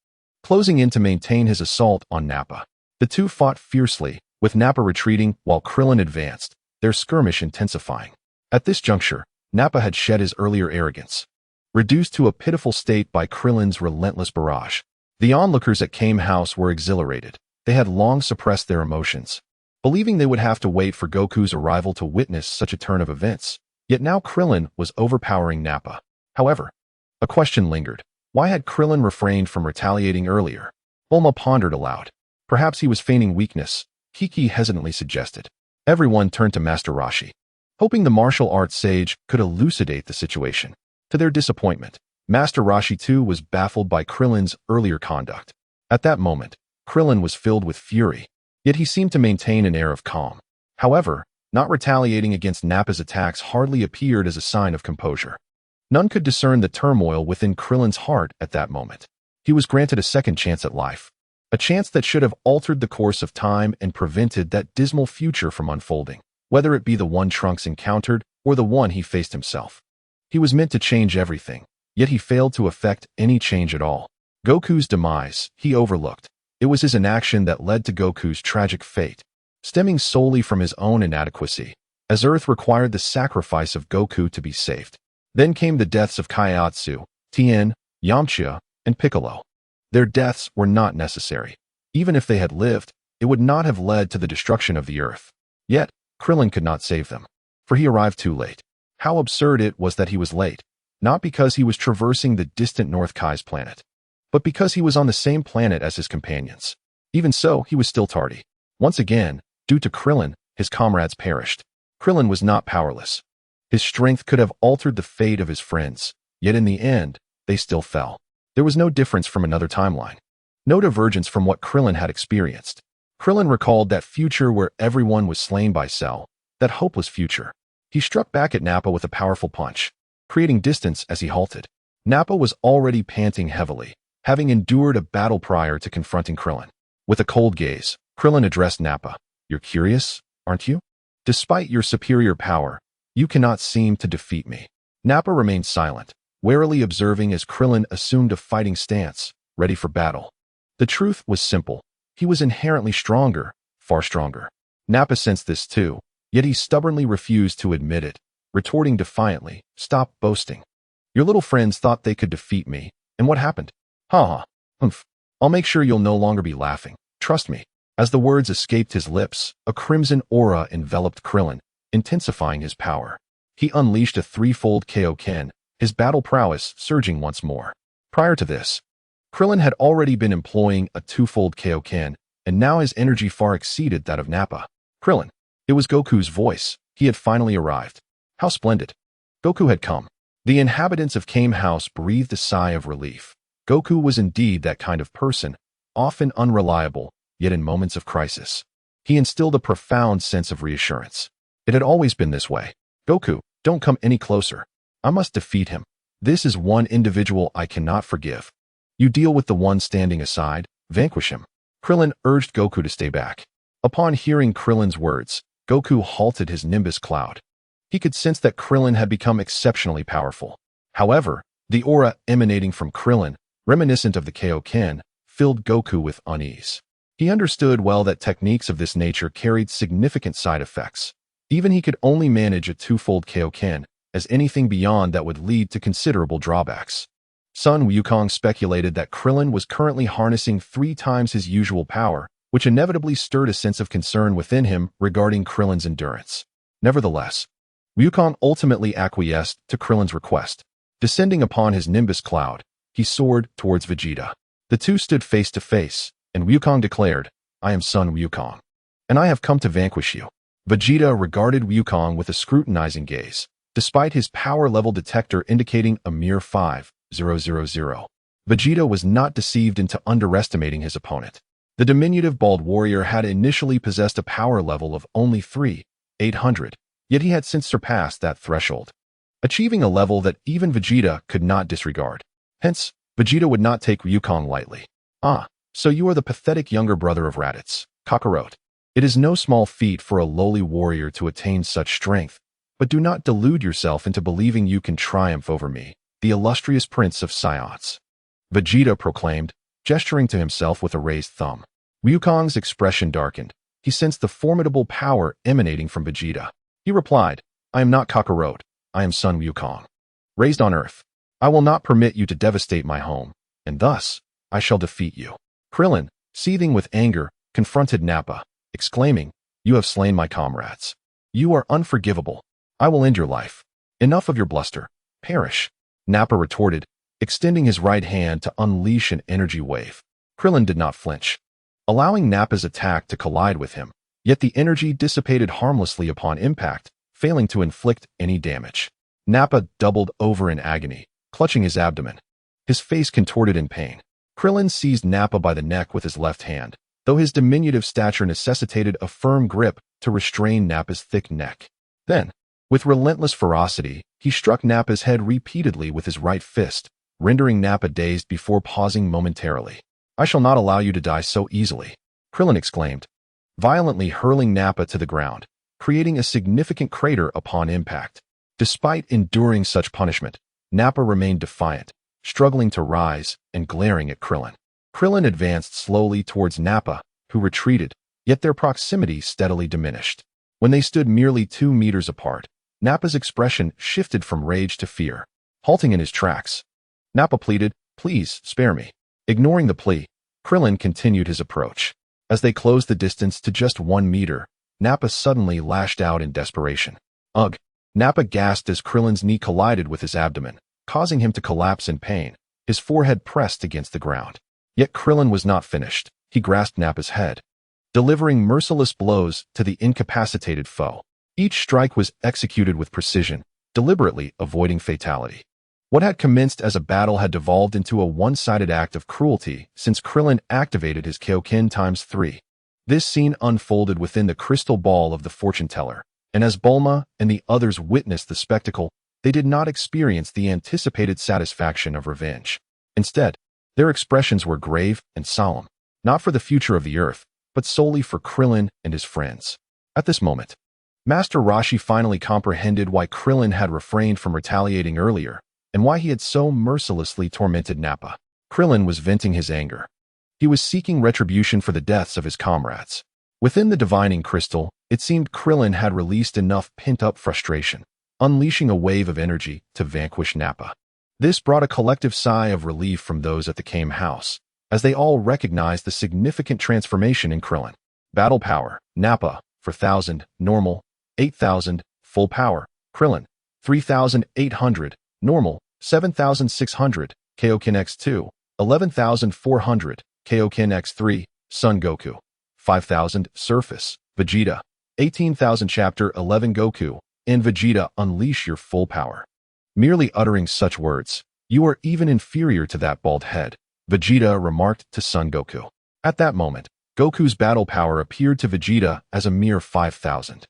closing in to maintain his assault on Nappa. The two fought fiercely, with Nappa retreating while Krillin advanced, their skirmish intensifying. At this juncture, Nappa had shed his earlier arrogance, reduced to a pitiful state by Krillin's relentless barrage. The onlookers at Kame House were exhilarated. They had long suppressed their emotions, believing they would have to wait for Goku's arrival to witness such a turn of events. Yet now Krillin was overpowering Nappa. However, a question lingered. Why had Krillin refrained from retaliating earlier? Bulma pondered aloud. Perhaps he was feigning weakness, Kiki hesitantly suggested. Everyone turned to Master Roshi, hoping the martial arts sage could elucidate the situation. To their disappointment, Master Roshi too was baffled by Krillin's earlier conduct. At that moment, Krillin was filled with fury, yet he seemed to maintain an air of calm. However, not retaliating against Nappa's attacks hardly appeared as a sign of composure. None could discern the turmoil within Krillin's heart at that moment. He was granted a second chance at life, a chance that should have altered the course of time and prevented that dismal future from unfolding, whether it be the one Trunks encountered or the one he faced himself. He was meant to change everything, yet he failed to effect any change at all. Goku's demise, he overlooked. It was his inaction that led to Goku's tragic fate, stemming solely from his own inadequacy, as Earth required the sacrifice of Goku to be saved. Then came the deaths of Kaiatsu, Tien, Yamcha, and Piccolo. Their deaths were not necessary. Even if they had lived, it would not have led to the destruction of the Earth. Yet, Krillin could not save them, for he arrived too late. How absurd it was that he was late, not because he was traversing the distant North Kai's planet, but because he was on the same planet as his companions. Even so, he was still tardy. Once again, due to Krillin, his comrades perished. Krillin was not powerless. His strength could have altered the fate of his friends, yet in the end, they still fell. There was no difference from another timeline. No divergence from what Krillin had experienced. Krillin recalled that future where everyone was slain by Cell, that hopeless future. He struck back at Nappa with a powerful punch, creating distance as he halted. Nappa was already panting heavily, having endured a battle prior to confronting Krillin. With a cold gaze, Krillin addressed Nappa. "You're curious, aren't you? Despite your superior power, you cannot seem to defeat me." Nappa remained silent, warily observing as Krillin assumed a fighting stance, ready for battle. The truth was simple. He was inherently stronger, far stronger. Nappa sensed this too, yet he stubbornly refused to admit it, retorting defiantly, "Stop boasting. Your little friends thought they could defeat me, and what happened? Ha ha. Humph. I'll make sure you'll no longer be laughing. Trust me." As the words escaped his lips, a crimson aura enveloped Krillin, intensifying his power. He unleashed a threefold Kaioken, his battle prowess surging once more. Prior to this, Krillin had already been employing a twofold Kaioken, and now his energy far exceeded that of Nappa. "Krillin." It was Goku's voice. He had finally arrived. How splendid. Goku had come. The inhabitants of Kame House breathed a sigh of relief. Goku was indeed that kind of person, often unreliable, yet in moments of crisis, he instilled a profound sense of reassurance. It had always been this way. "Goku, don't come any closer. I must defeat him. This is one individual I cannot forgive. You deal with the one standing aside, vanquish him." Krillin urged Goku to stay back. Upon hearing Krillin's words, Goku halted his Nimbus cloud. He could sense that Krillin had become exceptionally powerful. However, the aura emanating from Krillin, reminiscent of the Kaioken, filled Goku with unease. He understood well that techniques of this nature carried significant side effects. Even he could only manage a twofold Kaioken, as anything beyond that would lead to considerable drawbacks. Sun Wukong speculated that Krillin was currently harnessing 3 times his usual power, which inevitably stirred a sense of concern within him regarding Krillin's endurance. Nevertheless, Wukong ultimately acquiesced to Krillin's request. Descending upon his Nimbus cloud, he soared towards Vegeta. The two stood face to face, and Wukong declared, "I am Sun Wukong, and I have come to vanquish you." Vegeta regarded Wukong with a scrutinizing gaze, despite his power level detector indicating a mere 5,000. Vegeta was not deceived into underestimating his opponent. The diminutive bald warrior had initially possessed a power level of only 3,800, yet he had since surpassed that threshold, achieving a level that even Vegeta could not disregard. Hence, Vegeta would not take Wukong lightly. "Ah, so you are the pathetic younger brother of Raditz, Kakarot. It is no small feat for a lowly warrior to attain such strength, but do not delude yourself into believing you can triumph over me, the illustrious prince of Saiyans," Vegeta proclaimed, gesturing to himself with a raised thumb. Wukong's expression darkened. He sensed the formidable power emanating from Vegeta. He replied, "I am not Kakarot. I am Sun Wukong, raised on Earth. I will not permit you to devastate my home, and thus, I shall defeat you." Krillin, seething with anger, confronted Nappa, exclaiming, You have slain my comrades. You are unforgivable. I will end your life. Enough of your bluster. Perish. Nappa retorted, extending his right hand to unleash an energy wave. Krillin did not flinch, allowing Nappa's attack to collide with him, yet the energy dissipated harmlessly upon impact, failing to inflict any damage. Nappa doubled over in agony, clutching his abdomen, his face contorted in pain. Krillin seized Nappa by the neck with his left hand, though his diminutive stature necessitated a firm grip to restrain Nappa's thick neck. Then, with relentless ferocity, he struck Nappa's head repeatedly with his right fist, rendering Nappa dazed before pausing momentarily. I shall not allow you to die so easily, Krillin exclaimed, violently hurling Nappa to the ground, creating a significant crater upon impact. Despite enduring such punishment, Nappa remained defiant, struggling to rise and glaring at Krillin. Krillin advanced slowly towards Nappa, who retreated, yet their proximity steadily diminished. When they stood merely 2 meters apart, Nappa's expression shifted from rage to fear. Halting in his tracks, Nappa pleaded, "Please, spare me." Ignoring the plea, Krillin continued his approach. As they closed the distance to just 1 meter, Nappa suddenly lashed out in desperation. Ugh! Nappa gasped as Krillin's knee collided with his abdomen, causing him to collapse in pain, his forehead pressed against the ground. Yet Krillin was not finished. He grasped Nappa's head, delivering merciless blows to the incapacitated foe. Each strike was executed with precision, deliberately avoiding fatality. What had commenced as a battle had devolved into a one-sided act of cruelty since Krillin activated his Kaioken ×3. This scene unfolded within the crystal ball of the fortune teller, and as Bulma and the others witnessed the spectacle, they did not experience the anticipated satisfaction of revenge. Instead, their expressions were grave and solemn, not for the future of the Earth, but solely for Krillin and his friends. At this moment, Master Roshi finally comprehended why Krillin had refrained from retaliating earlier, and why he had so mercilessly tormented Nappa. Krillin was venting his anger. He was seeking retribution for the deaths of his comrades. Within the divining crystal, it seemed Krillin had released enough pent-up frustration, unleashing a wave of energy to vanquish Nappa. This brought a collective sigh of relief from those at the Kame house, as they all recognized the significant transformation in Krillin. Battle power, Nappa, 4,000, normal, 8,000, full power, Krillin, 3,800, normal, 7,600, Kaioken X2, 11,400, Kaioken X3, Son Goku, 5,000, surface, Vegeta, 18,000 Chapter 11 Goku, and Vegeta unleash your full power. Merely uttering such words, you are even inferior to that bald head, Vegeta remarked to Son Goku. At that moment, Goku's battle power appeared to Vegeta as a mere 5,000.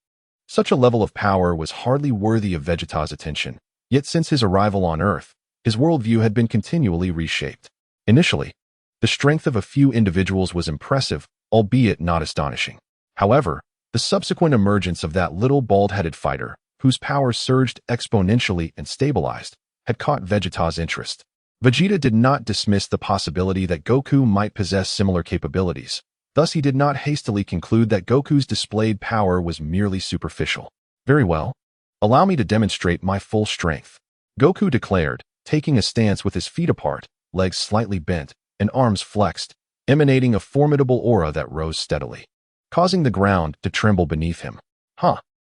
Such a level of power was hardly worthy of Vegeta's attention, yet since his arrival on Earth, his worldview had been continually reshaped. Initially, the strength of a few individuals was impressive, albeit not astonishing. However, the subsequent emergence of that little bald-headed fighter, whose power surged exponentially and stabilized, had caught Vegeta's interest. Vegeta did not dismiss the possibility that Goku might possess similar capabilities. Thus, he did not hastily conclude that Goku's displayed power was merely superficial. Very well. Allow me to demonstrate my full strength, Goku declared, taking a stance with his feet apart, legs slightly bent, and arms flexed, emanating a formidable aura that rose steadily, causing the ground to tremble beneath him.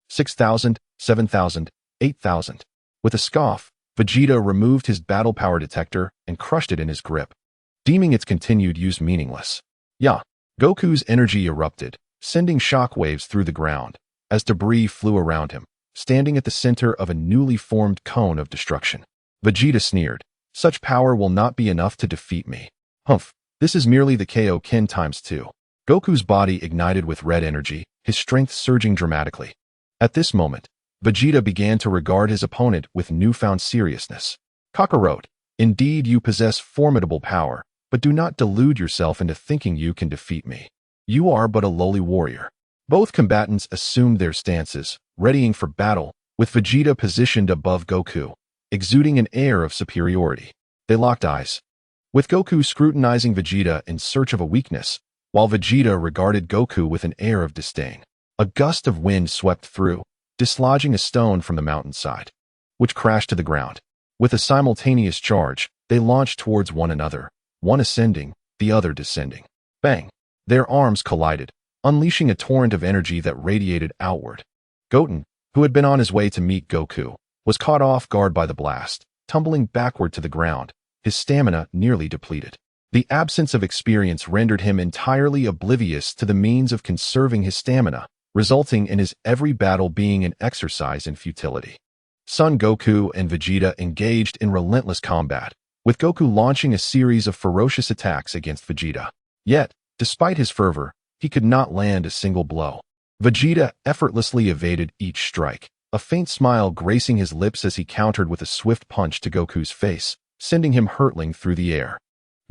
6,000, 7,000, 8,000. With a scoff, Vegeta removed his battle power detector and crushed it in his grip, deeming its continued use meaningless. Goku's energy erupted, sending shockwaves through the ground, as debris flew around him, standing at the center of a newly formed cone of destruction. Vegeta sneered, "Such power will not be enough to defeat me. Humph, this is merely the Kaioken ×2. Goku's body ignited with red energy, his strength surging dramatically. At this moment, Vegeta began to regard his opponent with newfound seriousness. Kakarot, indeed you possess formidable power, but do not delude yourself into thinking you can defeat me. You are but a lowly warrior." Both combatants assumed their stances, readying for battle, with Vegeta positioned above Goku, exuding an air of superiority. They locked eyes, with Goku scrutinizing Vegeta in search of a weakness, while Vegeta regarded Goku with an air of disdain. A gust of wind swept through, dislodging a stone from the mountainside, which crashed to the ground. With a simultaneous charge, they launched towards one another, one ascending, the other descending. Bang! Their arms collided, unleashing a torrent of energy that radiated outward. Goten, who had been on his way to meet Goku, was caught off guard by the blast, tumbling backward to the ground, his stamina nearly depleted. The absence of experience rendered him entirely oblivious to the means of conserving his stamina, resulting in his every battle being an exercise in futility. Son Goku and Vegeta engaged in relentless combat, with Goku launching a series of ferocious attacks against Vegeta. Yet, despite his fervor, he could not land a single blow. Vegeta effortlessly evaded each strike, a faint smile gracing his lips as he countered with a swift punch to Goku's face, sending him hurtling through the air.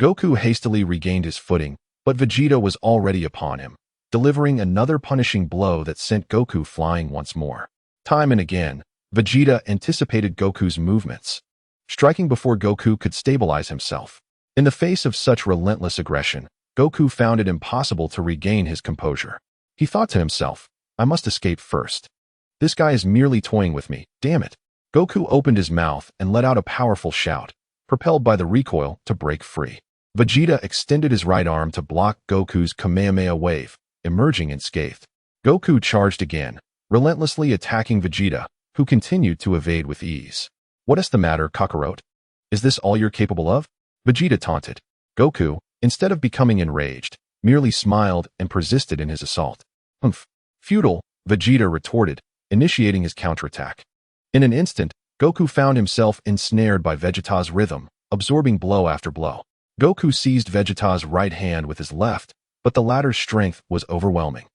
Goku hastily regained his footing, but Vegeta was already upon him, delivering another punishing blow that sent Goku flying once more. Time and again, Vegeta anticipated Goku's movements, striking before Goku could stabilize himself. In the face of such relentless aggression, Goku found it impossible to regain his composure. He thought to himself, I must escape first. This guy is merely toying with me, damn it. Goku opened his mouth and let out a powerful shout, propelled by the recoil to break free. Vegeta extended his right arm to block Goku's Kamehameha wave, emerging unscathed. Goku charged again, relentlessly attacking Vegeta, who continued to evade with ease. What is the matter, Kakarot? Is this all you're capable of? Vegeta taunted. Goku, instead of becoming enraged, merely smiled and persisted in his assault. Humph. Futile, Vegeta retorted, initiating his counterattack. In an instant, Goku found himself ensnared by Vegeta's rhythm, absorbing blow after blow. Goku seized Vegeta's right hand with his left, but the latter's strength was overwhelming.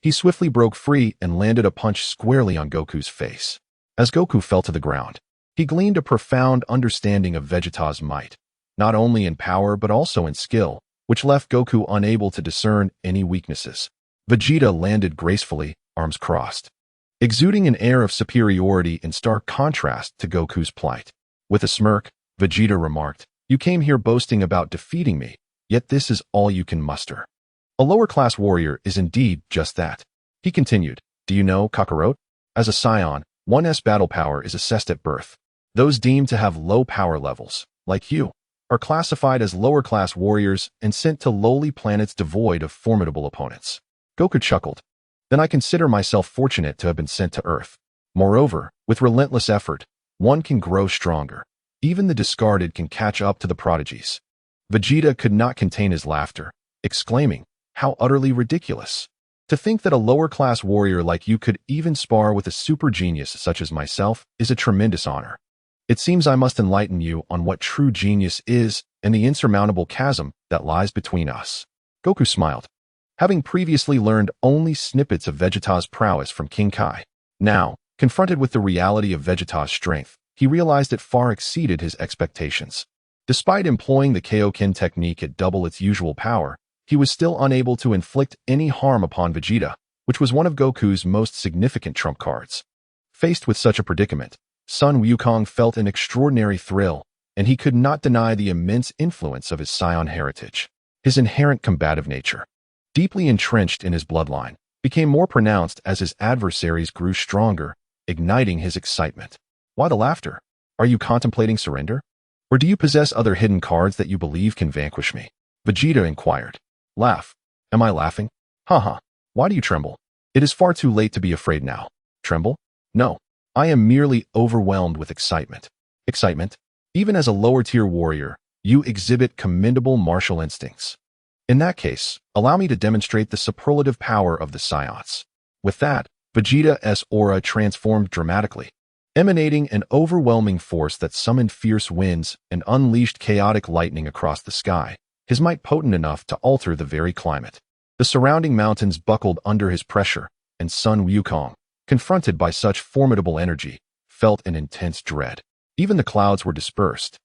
He swiftly broke free and landed a punch squarely on Goku's face. As Goku fell to the ground, he gleaned a profound understanding of Vegeta's might, not only in power but also in skill, which left Goku unable to discern any weaknesses. Vegeta landed gracefully, arms crossed, exuding an air of superiority in stark contrast to Goku's plight. With a smirk, Vegeta remarked, "You came here boasting about defeating me, yet this is all you can muster." A lower-class warrior is indeed just that. He continued, "Do you know, Kakarot? As a Saiyan, one's battle power is assessed at birth. Those deemed to have low power levels, like you, are classified as lower-class warriors and sent to lowly planets devoid of formidable opponents." Goku chuckled. "Then I consider myself fortunate to have been sent to Earth. Moreover, with relentless effort, one can grow stronger. Even the discarded can catch up to the prodigies." Vegeta could not contain his laughter, exclaiming, "How utterly ridiculous! To think that a lower-class warrior like you could even spar with a super genius such as myself is a tremendous honor. It seems I must enlighten you on what true genius is and the insurmountable chasm that lies between us." Goku smiled. Having previously learned only snippets of Vegeta's prowess from King Kai, now, confronted with the reality of Vegeta's strength, he realized it far exceeded his expectations. Despite employing the Kaioken technique at double its usual power, he was still unable to inflict any harm upon Vegeta, which was one of Goku's most significant trump cards. Faced with such a predicament, Sun Wukong felt an extraordinary thrill, and he could not deny the immense influence of his Saiyan heritage. His inherent combative nature, deeply entrenched in his bloodline, became more pronounced as his adversaries grew stronger, igniting his excitement. Why the laughter? Are you contemplating surrender? Or do you possess other hidden cards that you believe can vanquish me? Vegeta inquired. Laugh. Am I laughing? Haha. Why do you tremble? It is far too late to be afraid now. Tremble? No. I am merely overwhelmed with excitement. Excitement? Even as a lower-tier warrior, you exhibit commendable martial instincts. In that case, allow me to demonstrate the superlative power of the Saiyans. With that, Vegeta's aura transformed dramatically, emanating an overwhelming force that summoned fierce winds and unleashed chaotic lightning across the sky, his might potent enough to alter the very climate. The surrounding mountains buckled under his pressure, and Sun Wukong, confronted by such formidable energy, felt an intense dread. Even the clouds were dispersed.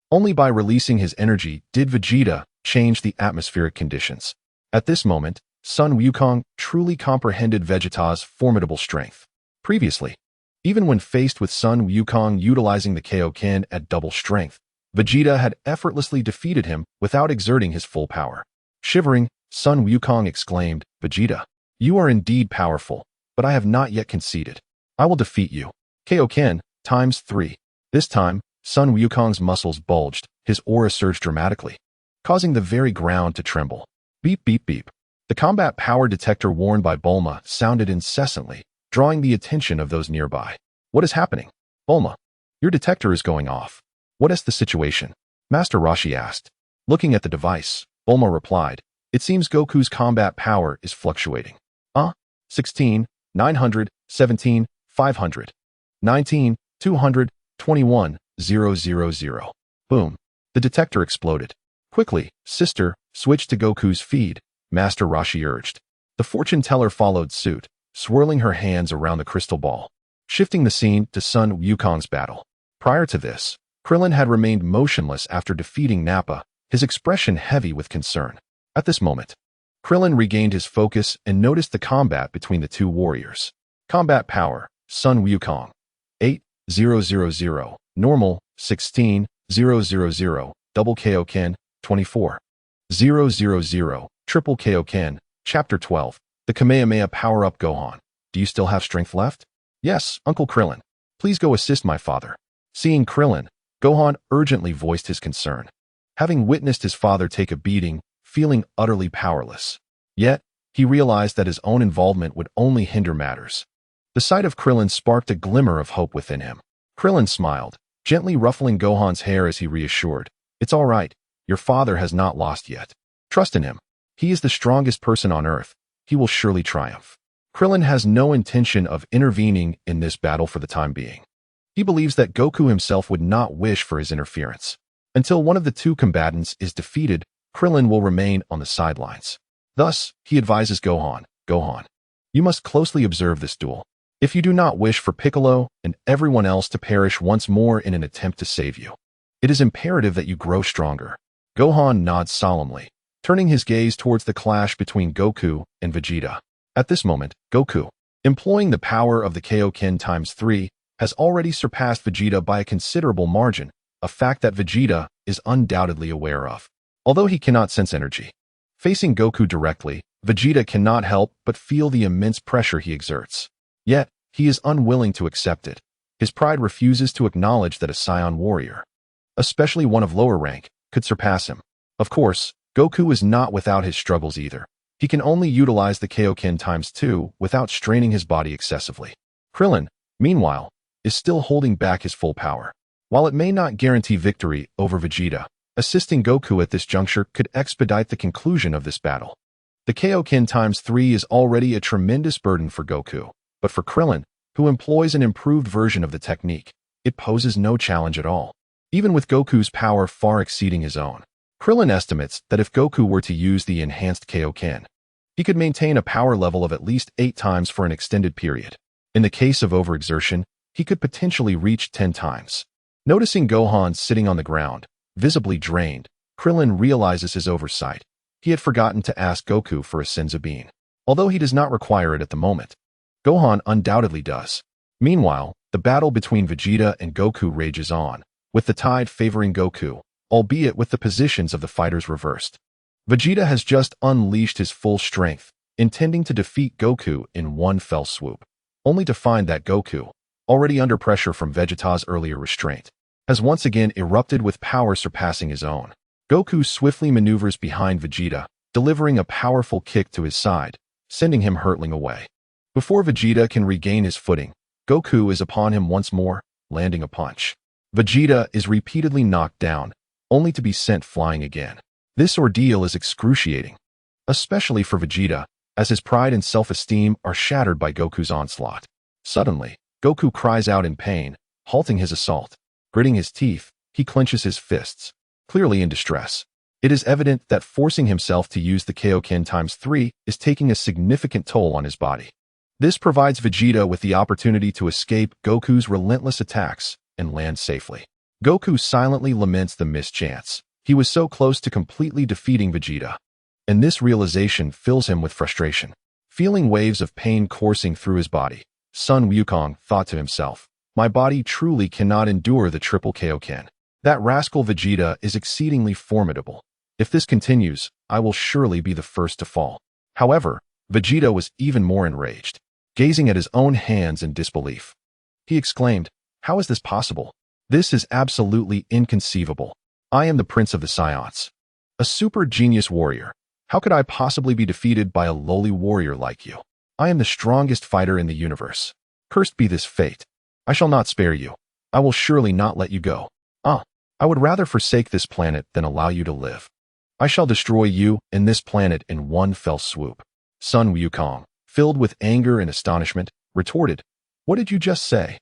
Only by releasing his energy did Vegeta change the atmospheric conditions. At this moment, Sun Wukong truly comprehended Vegeta's formidable strength. Previously, even when faced with Sun Wukong utilizing the Kaioken at double strength, Vegeta had effortlessly defeated him without exerting his full power. Shivering, Sun Wukong exclaimed, "Vegeta, you are indeed powerful, but I have not yet conceded. I will defeat you. Kaioken, times 3. This time, Sun Wukong's muscles bulged, his aura surged dramatically, causing the very ground to tremble. Beep beep beep. The combat power detector worn by Bulma sounded incessantly, drawing the attention of those nearby. What is happening? Bulma, your detector is going off. What is the situation? Master Roshi asked. Looking at the device, Bulma replied, it seems Goku's combat power is fluctuating. 16, 900, 17, 500, 19, 200, 21, 000. Boom. The detector exploded. Quickly, sister, switch to Goku's feed, Master Roshi urged. The fortune teller followed suit, swirling her hands around the crystal ball. Shifting the scene to Sun Wukong's battle. Prior to this, Krillin had remained motionless after defeating Nappa, his expression heavy with concern. At this moment, Krillin regained his focus and noticed the combat between the two warriors. Combat power, Sun Wukong, 8,000, normal, 16,000, double Kaioken, 24,000, triple Kaioken, Chapter 12, the Kamehameha Power-Up Gohan. Do you still have strength left? Yes, Uncle Krillin. Please go assist my father. Seeing Krillin, Gohan urgently voiced his concern. Having witnessed his father take a beating, feeling utterly powerless. Yet, he realized that his own involvement would only hinder matters. The sight of Krillin sparked a glimmer of hope within him. Krillin smiled, gently ruffling Gohan's hair as he reassured, it's all right, your father has not lost yet. Trust in him. He is the strongest person on Earth. He will surely triumph. Krillin has no intention of intervening in this battle for the time being. He believes that Goku himself would not wish for his interference. Until one of the two combatants is defeated, Krillin will remain on the sidelines. Thus, he advises Gohan, you must closely observe this duel. If you do not wish for Piccolo and everyone else to perish once more in an attempt to save you, it is imperative that you grow stronger. Gohan nods solemnly, turning his gaze towards the clash between Goku and Vegeta. At this moment, Goku, employing the power of the Kaioken ×3, has already surpassed Vegeta by a considerable margin, a fact that Vegeta is undoubtedly aware of. Although he cannot sense energy, facing Goku directly, Vegeta cannot help but feel the immense pressure he exerts. Yet, he is unwilling to accept it. His pride refuses to acknowledge that a Saiyan warrior, especially one of lower rank, could surpass him. Of course, Goku is not without his struggles either. He can only utilize the Kaioken ×2 without straining his body excessively. Krillin, meanwhile, is still holding back his full power. While it may not guarantee victory over Vegeta, assisting Goku at this juncture could expedite the conclusion of this battle. The Kaioken ×3 is already a tremendous burden for Goku, but for Krillin, who employs an improved version of the technique, it poses no challenge at all, even with Goku's power far exceeding his own. Krillin estimates that if Goku were to use the enhanced Kaioken, he could maintain a power level of at least 8 times for an extended period. In the case of overexertion, he could potentially reach 10 times. Noticing Gohan sitting on the ground, visibly drained, Krillin realizes his oversight. He had forgotten to ask Goku for a Senzu Bean. Although he does not require it at the moment, Gohan undoubtedly does. Meanwhile, the battle between Vegeta and Goku rages on, with the tide favoring Goku, albeit with the positions of the fighters reversed. Vegeta has just unleashed his full strength, intending to defeat Goku in one fell swoop, only to find that Goku, already under pressure from Vegeta's earlier restraint, has once again erupted with power surpassing his own. Goku swiftly maneuvers behind Vegeta, delivering a powerful kick to his side, sending him hurtling away. Before Vegeta can regain his footing, Goku is upon him once more, landing a punch. Vegeta is repeatedly knocked down, only to be sent flying again. This ordeal is excruciating, especially for Vegeta, as his pride and self-esteem are shattered by Goku's onslaught. Suddenly, Goku cries out in pain, halting his assault. Gritting his teeth, he clenches his fists, clearly in distress. It is evident that forcing himself to use the Kaioken ×3 is taking a significant toll on his body. This provides Vegeta with the opportunity to escape Goku's relentless attacks and land safely. Goku silently laments the missed chance. He was so close to completely defeating Vegeta, and this realization fills him with frustration. Feeling waves of pain coursing through his body, Sun Wukong thought to himself, my body truly cannot endure the triple Kaioken. That rascal Vegeta is exceedingly formidable. If this continues, I will surely be the first to fall. However, Vegeta was even more enraged, gazing at his own hands in disbelief. He exclaimed, how is this possible? This is absolutely inconceivable. I am the Prince of the Saiyans, a super genius warrior. How could I possibly be defeated by a lowly warrior like you? I am the strongest fighter in the universe. Cursed be this fate. I shall not spare you. I will surely not let you go. I would rather forsake this planet than allow you to live. I shall destroy you and this planet in one fell swoop. Sun Wukong, filled with anger and astonishment, retorted, "What did you just say?"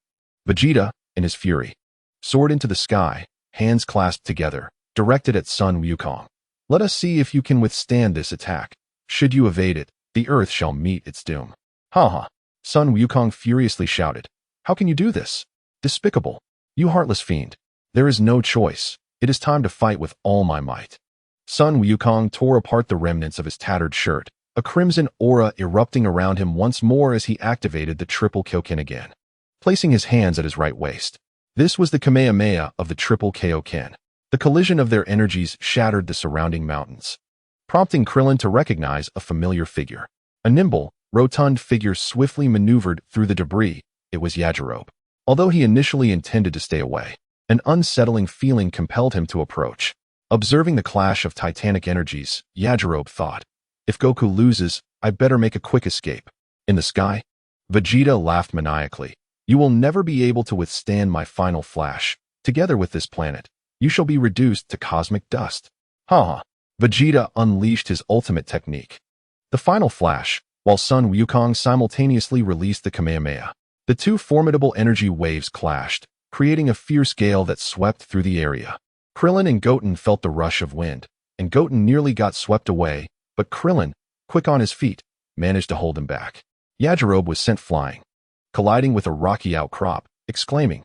Vegeta, in his fury, soared into the sky, hands clasped together, directed at Sun Wukong. "Let us see if you can withstand this attack. Should you evade it, the earth shall meet its doom." "Ha ha!" Sun Wukong furiously shouted. "How can you do this? Despicable! You heartless fiend! There is no choice. It is time to fight with all my might." Sun Wukong tore apart the remnants of his tattered shirt, a crimson aura erupting around him once more as he activated the triple Kyokin again, placing his hands at his right waist. This was the Kamehameha of the triple Kyokin. The collision of their energies shattered the surrounding mountains, prompting Krillin to recognize a familiar figure. A nimble, rotund figure swiftly maneuvered through the debris. It was Yajirobe. Although he initially intended to stay away, an unsettling feeling compelled him to approach. Observing the clash of titanic energies, Yajirobe thought, "If Goku loses, I better make a quick escape." In the sky, Vegeta laughed maniacally. "You will never be able to withstand my final flash. Together with this planet, you shall be reduced to cosmic dust." Ha ha! Vegeta unleashed his ultimate technique, the final flash, while Sun Wukong simultaneously released the Kamehameha. The two formidable energy waves clashed, creating a fierce gale that swept through the area. Krillin and Goten felt the rush of wind, and Goten nearly got swept away, but Krillin, quick on his feet, managed to hold him back. Yajirobe was sent flying, colliding with a rocky outcrop, exclaiming,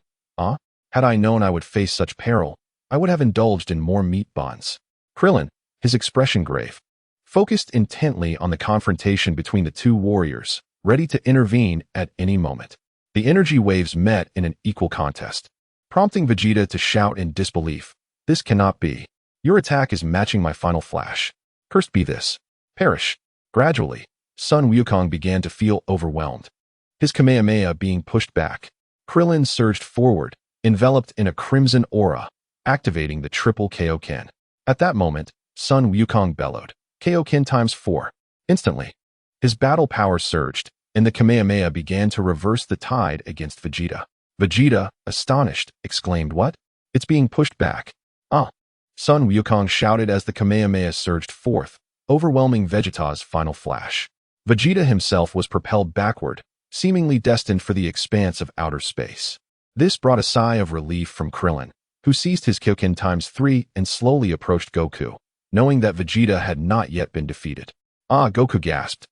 Had I known I would face such peril, I would have indulged in more meat buns." Krillin, his expression grave, focused intently on the confrontation between the two warriors, ready to intervene at any moment. The energy waves met in an equal contest, prompting Vegeta to shout in disbelief, "This cannot be. Your attack is matching my final flash. Cursed be this. Perish." Gradually, Sun Wukong began to feel overwhelmed, his Kamehameha being pushed back. Krillin surged forward, enveloped in a crimson aura, activating the triple Kyokin. At that moment, Sun Wukong bellowed, "Kyokin times 4. Instantly, his battle power surged, and the Kamehameha began to reverse the tide against Vegeta. Vegeta, astonished, exclaimed, "What? It's being pushed back." Sun Wukong shouted as the Kamehameha surged forth, overwhelming Vegeta's final flash. Vegeta himself was propelled backward, seemingly destined for the expanse of outer space. This brought a sigh of relief from Krillin, who seized his Kyokin times 3 and slowly approached Goku, knowing that Vegeta had not yet been defeated. Goku gasped,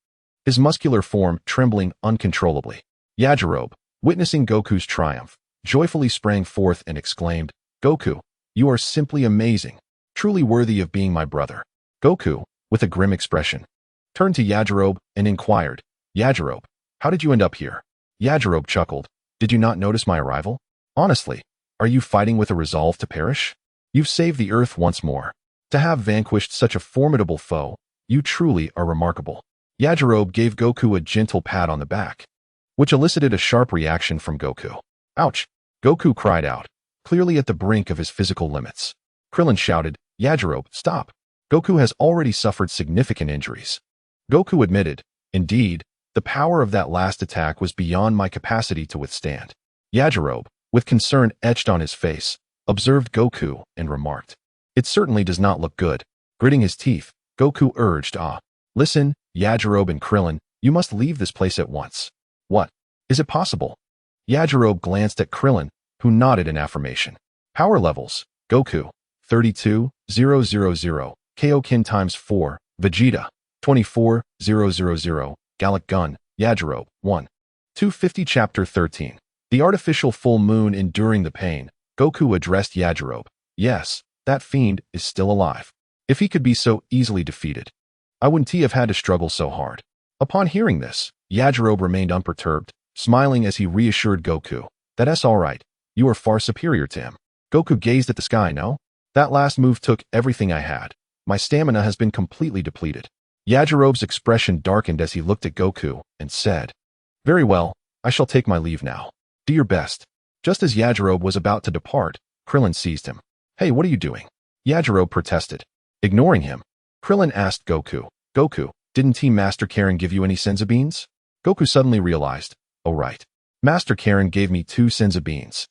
his muscular form trembling uncontrollably. Yajirobe, witnessing Goku's triumph, joyfully sprang forth and exclaimed, "Goku, you are simply amazing, truly worthy of being my brother." Goku, with a grim expression, turned to Yajirobe and inquired, "Yajirobe, how did you end up here?" Yajirobe chuckled, "Did you not notice my arrival? Honestly, are you fighting with a resolve to perish? You've saved the earth once more. To have vanquished such a formidable foe, you truly are remarkable." Yajirobe gave Goku a gentle pat on the back, which elicited a sharp reaction from Goku. "Ouch!" Goku cried out, clearly at the brink of his physical limits. Krillin shouted, "Yajirobe, stop. Goku has already suffered significant injuries." Goku admitted, "Indeed, the power of that last attack was beyond my capacity to withstand." Yajirobe, with concern etched on his face, observed Goku and remarked, "It certainly does not look good." Gritting his teeth, Goku urged, "Listen, Yajirobe and Krillin, you must leave this place at once." "What? Is it possible?" Yajirobe glanced at Krillin, who nodded in affirmation. Power levels: Goku, 32,000, Kyokin times 4, Vegeta, 24,000, Gallic Gun, Yajirobe, 1. 250. Chapter 13. The artificial full moon enduring the pain, Goku addressed Yajirobe. "Yes, that fiend is still alive. If he could be so easily defeated, I wouldn't have had to struggle so hard." Upon hearing this, Yajirobe remained unperturbed, smiling as he reassured Goku, "That's all right. You are far superior to him." Goku gazed at the sky. "No? That last move took everything I had. My stamina has been completely depleted." Yajirobe's expression darkened as he looked at Goku and said, "Very well, I shall take my leave now. Do your best." Just as Yajirobe was about to depart, Krillin seized him. "Hey, what are you doing?" Yajirobe protested. Ignoring him, Krillin asked Goku, Goku, didn't Team Master Karen give you any senzu beans? Goku suddenly realized, oh right. Master Karen gave me 2 senzu beans.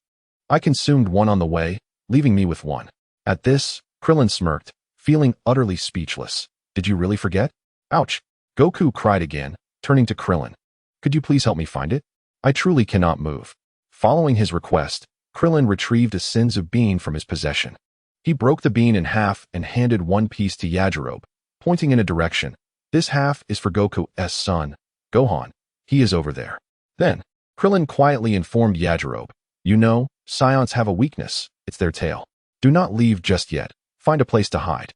I consumed one on the way, leaving me with 1. At this, Krillin smirked, feeling utterly speechless. Did you really forget? Ouch. Goku cried again, turning to Krillin. Could you please help me find it? I truly cannot move. Following his request, Krillin retrieved a senzu bean from his possession. He broke the bean in half and handed one piece to Yajirobe, pointing in a direction. This half is for Goku's son, Gohan. He is over there. Then, Krillin quietly informed Yajirobe, you know, Saiyans have a weakness, it's their tail. Do not leave just yet, find a place to hide.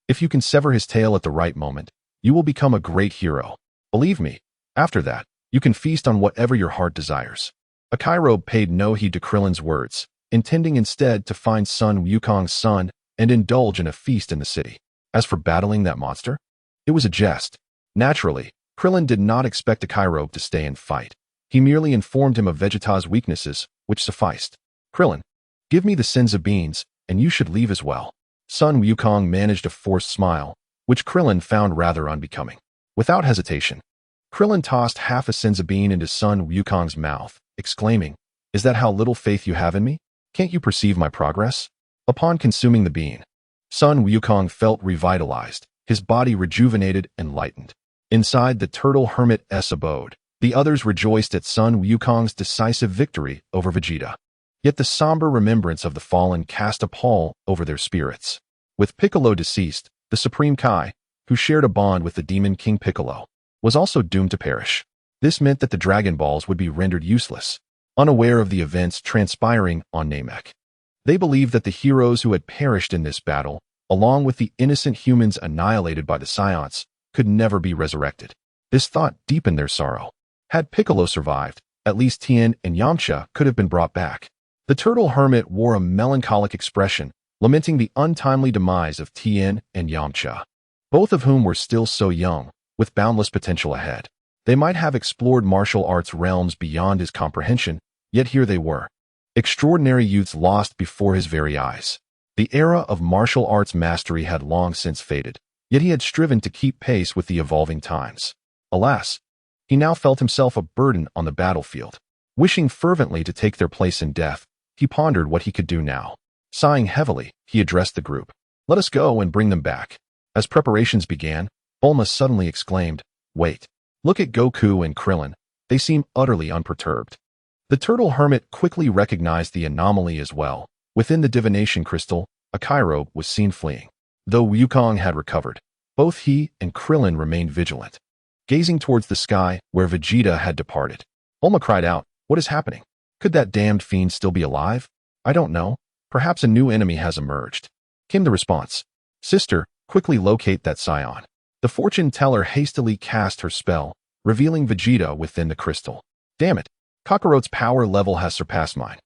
If you can sever his tail at the right moment, you will become a great hero. Believe me, after that, you can feast on whatever your heart desires. Yajirobe paid no heed to Krillin's words, intending instead to find Sun Wukong's son and indulge in a feast in the city. As for battling that monster, it was a jest. Naturally, Krillin did not expect Yajirobe to stay and fight. He merely informed him of Vegeta's weaknesses, which sufficed. Krillin, give me the senzu beans, and you should leave as well. Sun Wukong managed a forced smile, which Krillin found rather unbecoming. Without hesitation, Krillin tossed half a senzu bean into Sun Wukong's mouth, exclaiming, is that how little faith you have in me? Can't you perceive my progress? Upon consuming the bean, Sun Wukong felt revitalized, his body rejuvenated and lightened. Inside the turtle hermit's abode, the others rejoiced at Sun Wukong's decisive victory over Vegeta. Yet the somber remembrance of the fallen cast a pall over their spirits. With Piccolo deceased, the Supreme Kai, who shared a bond with the Demon King Piccolo, was also doomed to perish. This meant that the Dragon Balls would be rendered useless, unaware of the events transpiring on Namek. They believed that the heroes who had perished in this battle, along with the innocent humans annihilated by the Saiyans, could never be resurrected. This thought deepened their sorrow. Had Piccolo survived, at least Tien and Yamcha could have been brought back. The turtle hermit wore a melancholic expression, lamenting the untimely demise of Tien and Yamcha, both of whom were still so young, with boundless potential ahead. They might have explored martial arts realms beyond his comprehension, yet here they were, extraordinary youths lost before his very eyes. The era of martial arts mastery had long since faded, yet he had striven to keep pace with the evolving times. Alas, he now felt himself a burden on the battlefield. Wishing fervently to take their place in death, he pondered what he could do now. Sighing heavily, he addressed the group. Let us go and bring them back. As preparations began, Bulma suddenly exclaimed, wait. Look at Goku and Krillin. They seem utterly unperturbed. The turtle hermit quickly recognized the anomaly as well. Within the divination crystal, Yajirobe was seen fleeing. Though Wukong had recovered, both he and Krillin remained vigilant, gazing towards the sky where Vegeta had departed. Bulma cried out, what is happening? Could that damned fiend still be alive? I don't know. Perhaps a new enemy has emerged. Came the response. Sister, quickly locate that Saiyan. The fortune teller hastily cast her spell, revealing Vegeta within the crystal. Damn it. Kakarot's power level has surpassed mine.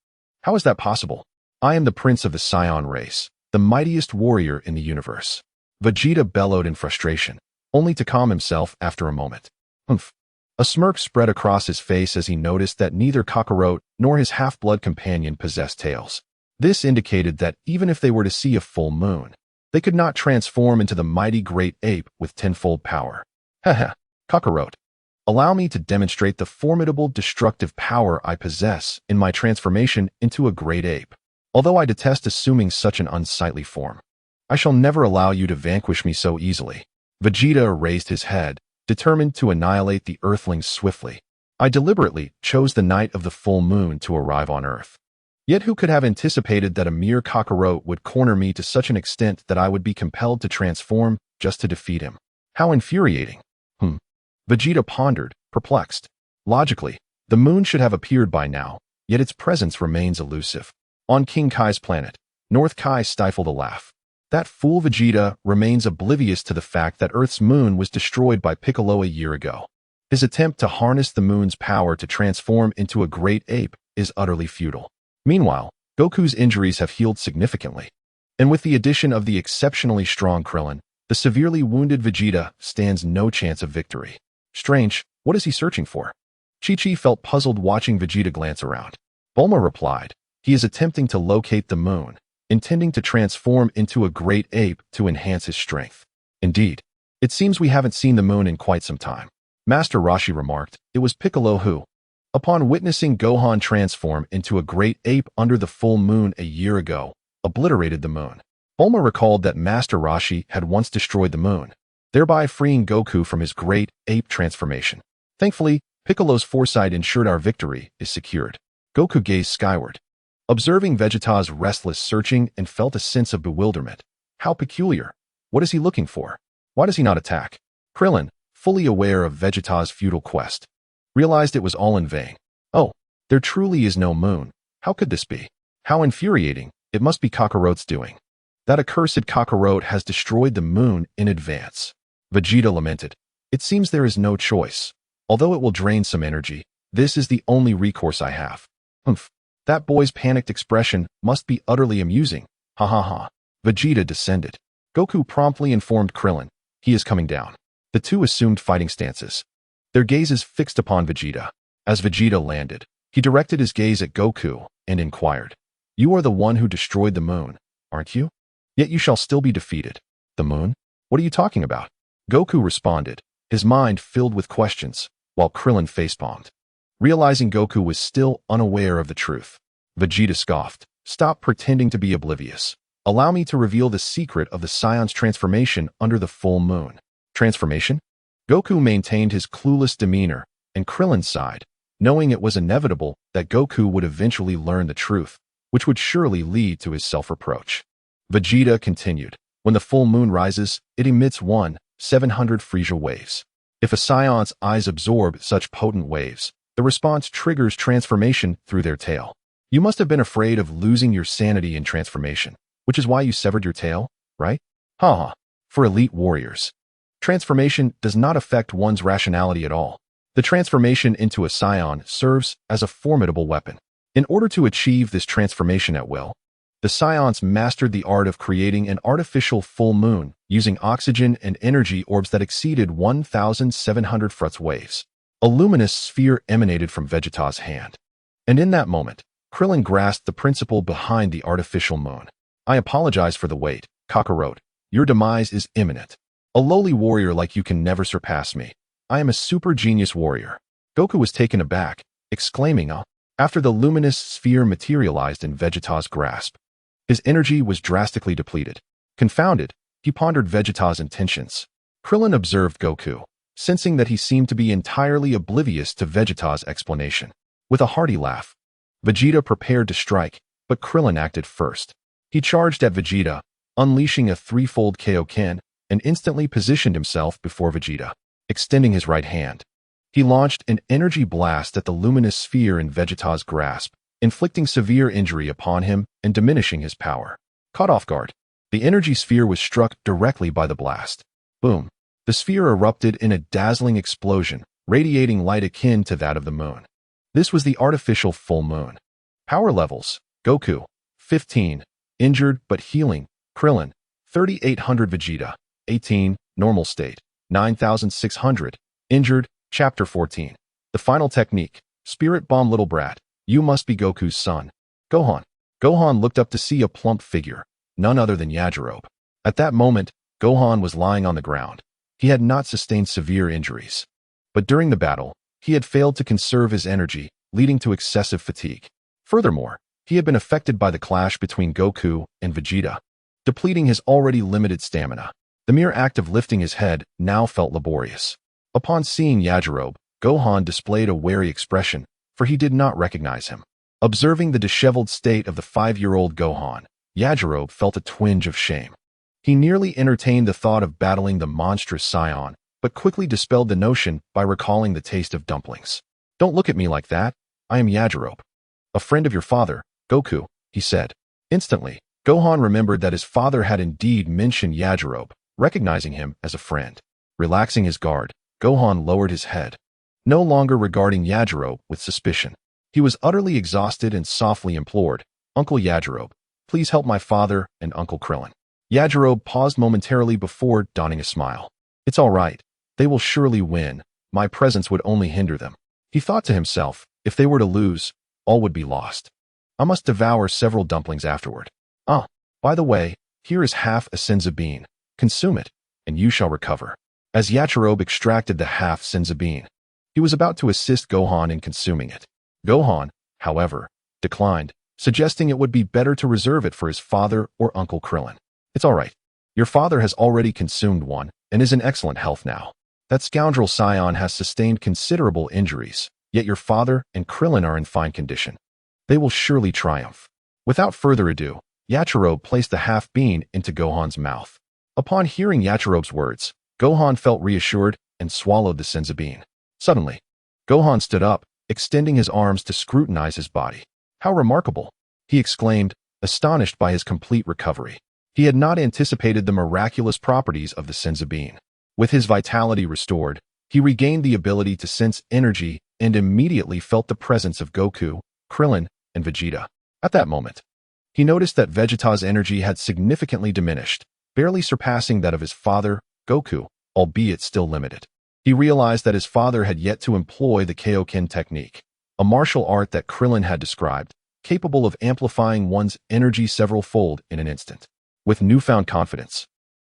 How is that possible? I am the prince of the Saiyan race, the mightiest warrior in the universe. Vegeta bellowed in frustration, only to calm himself after a moment. Humph. A smirk spread across his face as he noticed that neither Kakarot nor his half-blood companion possessed tails. This indicated that even if they were to see a full moon, they could not transform into the mighty great ape with tenfold power. Haha, Kakarot. Allow me to demonstrate the formidable destructive power I possess in my transformation into a great ape. Although I detest assuming such an unsightly form, I shall never allow you to vanquish me so easily. Vegeta raised his head, determined to annihilate the Earthlings swiftly. I deliberately chose the night of the full moon to arrive on Earth. Yet who could have anticipated that a mere Kakarot would corner me to such an extent that I would be compelled to transform just to defeat him? How infuriating. Vegeta pondered, perplexed. Logically, the moon should have appeared by now, yet its presence remains elusive. On King Kai's planet, North Kai stifled a laugh. That fool Vegeta remains oblivious to the fact that Earth's moon was destroyed by Piccolo a year ago. His attempt to harness the moon's power to transform into a great ape is utterly futile. Meanwhile, Goku's injuries have healed significantly. And with the addition of the exceptionally strong Krillin, the severely wounded Vegeta stands no chance of victory. Strange, what is he searching for? Chi-Chi felt puzzled watching Vegeta glance around. Bulma replied, he is attempting to locate the moon, intending to transform into a great ape to enhance his strength. Indeed, It seems we haven't seen the moon in quite some time. Master Roshi remarked. It was Piccolo who, upon witnessing Gohan transform into a great ape under the full moon a year ago, obliterated the moon. Bulma recalled that Master Roshi had once destroyed the moon, thereby freeing Goku from his great ape transformation. Thankfully, Piccolo's foresight ensured our victory is secured. Goku gazed skyward, observing Vegeta's restless searching, and felt a sense of bewilderment. How peculiar. What is he looking for? Why does he not attack? Krillin, fully aware of Vegeta's futile quest, realized it was all in vain. Oh, there truly is no moon. How could this be? How infuriating. It must be Kakarot's doing. That accursed Kakarot has destroyed the moon in advance. Vegeta lamented. It seems there is no choice. Although it will drain some energy, this is the only recourse I have. Humph. That boy's panicked expression must be utterly amusing. Ha ha ha. Vegeta descended. Goku promptly informed Krillin. He is coming down. The two assumed fighting stances, their gazes fixed upon Vegeta. As Vegeta landed, he directed his gaze at Goku and inquired, You are the one who destroyed the moon, aren't you? Yet you shall still be defeated. The moon? What are you talking about? Goku responded, his mind filled with questions, while Krillin facepalmed, realizing Goku was still unaware of the truth. Vegeta scoffed. Stop pretending to be oblivious. Allow me to reveal the secret of the Saiyans' transformation under the full moon. Transformation? Goku maintained his clueless demeanor, and Krillin sighed, knowing it was inevitable that Goku would eventually learn the truth, which would surely lead to his self-reproach. Vegeta continued. When the full moon rises, it emits 700 Frieza waves. If a Saiyan's eyes absorb such potent waves, the response triggers transformation through their tail. You must have been afraid of losing your sanity in transformation, which is why you severed your tail, right? Haha. For elite warriors, transformation does not affect one's rationality at all. The transformation into a Saiyan serves as a formidable weapon. In order to achieve this transformation at will, the Saiyans mastered the art of creating an artificial full moon using oxygen and energy orbs that exceeded 1,700 Frutz waves. A luminous sphere emanated from Vegeta's hand. And in that moment, Krillin grasped the principle behind the artificial moon. I apologize for the wait, Kakarot. Your demise is imminent. A lowly warrior like you can never surpass me. I am a super genius warrior. Goku was taken aback, exclaiming, after the luminous sphere materialized in Vegeta's grasp. His energy was drastically depleted. Confounded, he pondered Vegeta's intentions. Krillin observed Goku, sensing that he seemed to be entirely oblivious to Vegeta's explanation. With a hearty laugh, Vegeta prepared to strike, but Krillin acted first. He charged at Vegeta, unleashing a threefold Kaioken, and instantly positioned himself before Vegeta. Extending his right hand, he launched an energy blast at the luminous sphere in Vegeta's grasp, inflicting severe injury upon him and diminishing his power. Caught off guard, the energy sphere was struck directly by the blast. Boom! The sphere erupted in a dazzling explosion, radiating light akin to that of the moon. This was the artificial full moon. Power levels: Goku, 15, injured but healing. Krillin, 3,800. Vegeta, 18, normal state, 9,600, injured. Chapter 14. The final technique. Spirit bomb. Little brat, you must be Goku's son. Gohan. Gohan looked up to see a plump figure, none other than Yajirobe. At that moment, Gohan was lying on the ground. He had not sustained severe injuries, but during the battle, he had failed to conserve his energy, leading to excessive fatigue. Furthermore, he had been affected by the clash between Goku and Vegeta, depleting his already limited stamina. The mere act of lifting his head now felt laborious. Upon seeing Yajirobe, Gohan displayed a wary expression, for he did not recognize him. Observing the disheveled state of the 5-year-old Gohan, Yajirobe felt a twinge of shame. He nearly entertained the thought of battling the monstrous Saiyan, but quickly dispelled the notion by recalling the taste of dumplings. Don't look at me like that. I am Yajirobe, a friend of your father, Goku, he said. Instantly, Gohan remembered that his father had indeed mentioned Yajirobe, recognizing him as a friend. Relaxing his guard, Gohan lowered his head, no longer regarding Yajirobe with suspicion. He was utterly exhausted and softly implored, Uncle Yajirobe, please help my father and Uncle Krillin. Yajirobe paused momentarily before donning a smile. It's all right. They will surely win. My presence would only hinder them. He thought to himself, if they were to lose, all would be lost. I must devour several dumplings afterward. By the way, here is half a senzu bean. Consume it, and you shall recover. as Yachirobe extracted the half-Saibamen. He was about to assist Gohan in consuming it. Gohan, however, declined, suggesting it would be better to reserve it for his father or Uncle Krillin. It's all right. Your father has already consumed one and is in excellent health now. That scoundrel Saiyan has sustained considerable injuries, yet your father and Krillin are in fine condition. They will surely triumph. Without further ado, Yachirobe placed the half-bean into Gohan's mouth. Upon hearing Yachirobe's words, Gohan felt reassured and swallowed the Saibamen. Suddenly, Gohan stood up, extending his arms to scrutinize his body. How remarkable! He exclaimed, astonished by his complete recovery. He had not anticipated the miraculous properties of the Saibamen. With his vitality restored, he regained the ability to sense energy and immediately felt the presence of Goku, Krillin, and Vegeta. At that moment, he noticed that Vegeta's energy had significantly diminished, barely surpassing that of his father, Goku, albeit still limited. He realized that his father had yet to employ the Kaioken technique, a martial art that Krillin had described, capable of amplifying one's energy several-fold in an instant. With newfound confidence,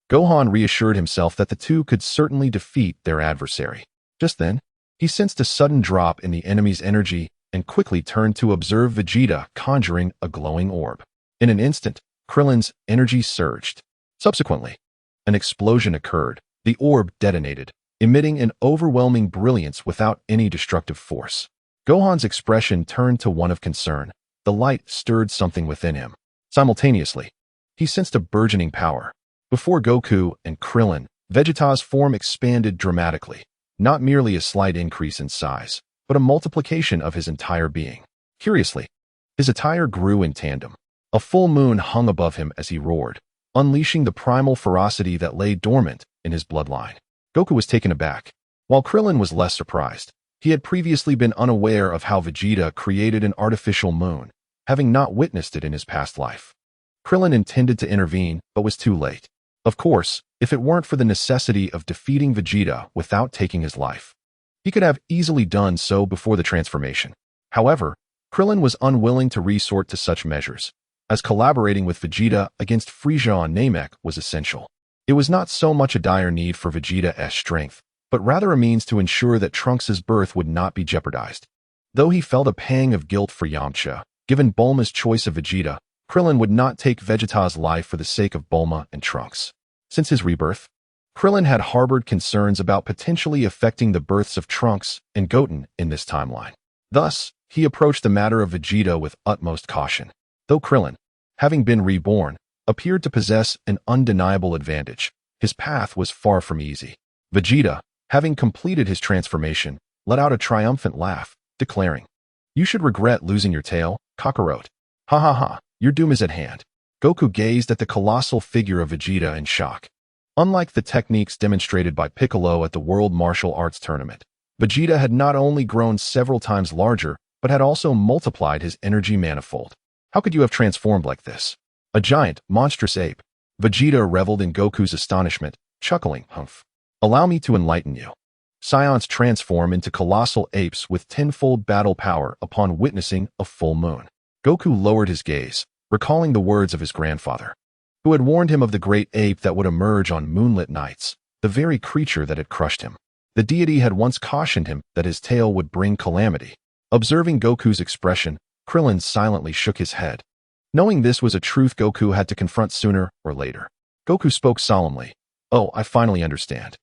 Gohan reassured himself that the two could certainly defeat their adversary. Just then, he sensed a sudden drop in the enemy's energy and quickly turned to observe Vegeta conjuring a glowing orb. In an instant, Krillin's energy surged. Subsequently, an explosion occurred. The orb detonated, emitting an overwhelming brilliance without any destructive force. Gohan's expression turned to one of concern. The light stirred something within him. Simultaneously, he sensed a burgeoning power. Before Goku and Krillin, Vegeta's form expanded dramatically, not merely a slight increase in size, but a multiplication of his entire being. Curiously, his attire grew in tandem. A full moon hung above him as he roared, unleashing the primal ferocity that lay dormant in his bloodline. Goku was taken aback, while Krillin was less surprised. He had previously been unaware of how Vegeta created an artificial moon, having not witnessed it in his past life. Krillin intended to intervene, but was too late. Of course, if it weren't for the necessity of defeating Vegeta without taking his life, he could have easily done so before the transformation. However, Krillin was unwilling to resort to such measures, as collaborating with Vegeta against Frieza and Namek was essential. It was not so much a dire need for Vegeta's strength, but rather a means to ensure that Trunks' birth would not be jeopardized. Though he felt a pang of guilt for Yamcha, given Bulma's choice of Vegeta, Krillin would not take Vegeta's life for the sake of Bulma and Trunks. Since his rebirth, Krillin had harbored concerns about potentially affecting the births of Trunks and Goten in this timeline. Thus, he approached the matter of Vegeta with utmost caution. Though Krillin, having been reborn, appeared to possess an undeniable advantage, his path was far from easy. Vegeta, having completed his transformation, let out a triumphant laugh, declaring, "You should regret losing your tail, Kakarot. Ha ha ha, your doom is at hand." Goku gazed at the colossal figure of Vegeta in shock. Unlike the techniques demonstrated by Piccolo at the World Martial Arts Tournament, Vegeta had not only grown several times larger, but had also multiplied his energy manifold. How could you have transformed like this? A giant, monstrous ape. Vegeta reveled in Goku's astonishment, chuckling, "Humph. Allow me to enlighten you. Saiyans transform into colossal apes with tenfold battle power upon witnessing a full moon." Goku lowered his gaze, recalling the words of his grandfather, who had warned him of the great ape that would emerge on moonlit nights, the very creature that had crushed him. The deity had once cautioned him that his tail would bring calamity. Observing Goku's expression, Krillin silently shook his head. Knowing this was a truth Goku had to confront sooner or later, Goku spoke solemnly. "Oh, I finally understand.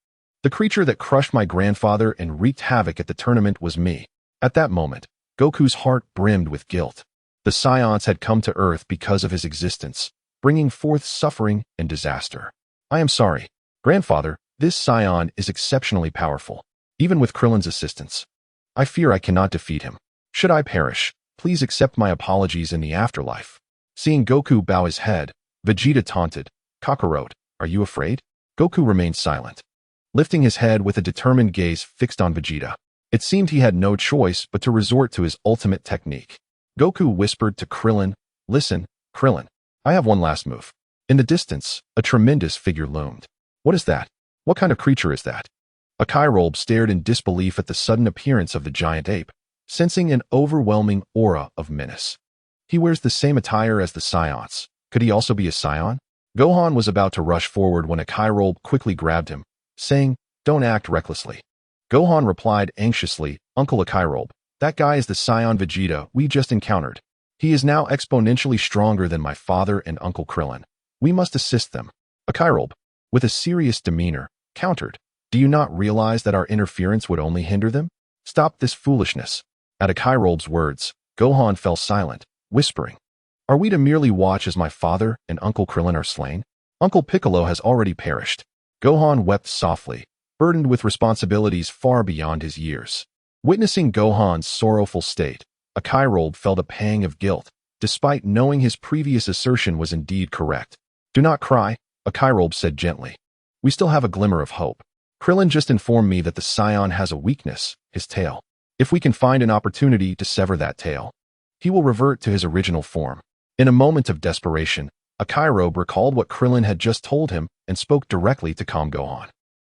The creature that crushed my grandfather and wreaked havoc at the tournament was me." At that moment, Goku's heart brimmed with guilt. The Saiyans had come to Earth because of his existence, bringing forth suffering and disaster. "I am sorry, Grandfather, this Saiyan is exceptionally powerful, even with Krillin's assistance. I fear I cannot defeat him. Should I perish, please accept my apologies in the afterlife." Seeing Goku bow his head, Vegeta taunted, "Kakarot, are you afraid?" Goku remained silent, lifting his head with a determined gaze fixed on Vegeta. It seemed he had no choice but to resort to his ultimate technique. Goku whispered to Krillin, "Listen, Krillin, I have one last move." In the distance, a tremendous figure loomed. "What is that? What kind of creature is that?" A Kairobe stared in disbelief at the sudden appearance of the giant ape, sensing an overwhelming aura of menace. "He wears the same attire as the Saiyans. Could he also be a Saiyan?" Gohan was about to rush forward when a Kairobe quickly grabbed him, saying, Don't act recklessly. Gohan replied anxiously, Uncle Akairobe, that guy is the Saiyan Vegeta we just encountered. He is now exponentially stronger than my father and Uncle Krillin. We must assist them. Akairobe, with a serious demeanor, countered, do you not realize that our interference would only hinder them? Stop this foolishness. At Akairobe's words, Gohan fell silent, whispering, are we to merely watch as my father and Uncle Krillin are slain? Uncle Piccolo has already perished. Gohan wept softly, burdened with responsibilities far beyond his years. Witnessing Gohan's sorrowful state, Akairobe felt a pang of guilt, despite knowing his previous assertion was indeed correct. Do not cry, Akairobe said gently. We still have a glimmer of hope. Krillin just informed me that the Saiyan has a weakness, his tail. If we can find an opportunity to sever that tail, he will revert to his original form. In a moment of desperation, Akairobe recalled what Krillin had just told him and spoke directly to calm Gohan.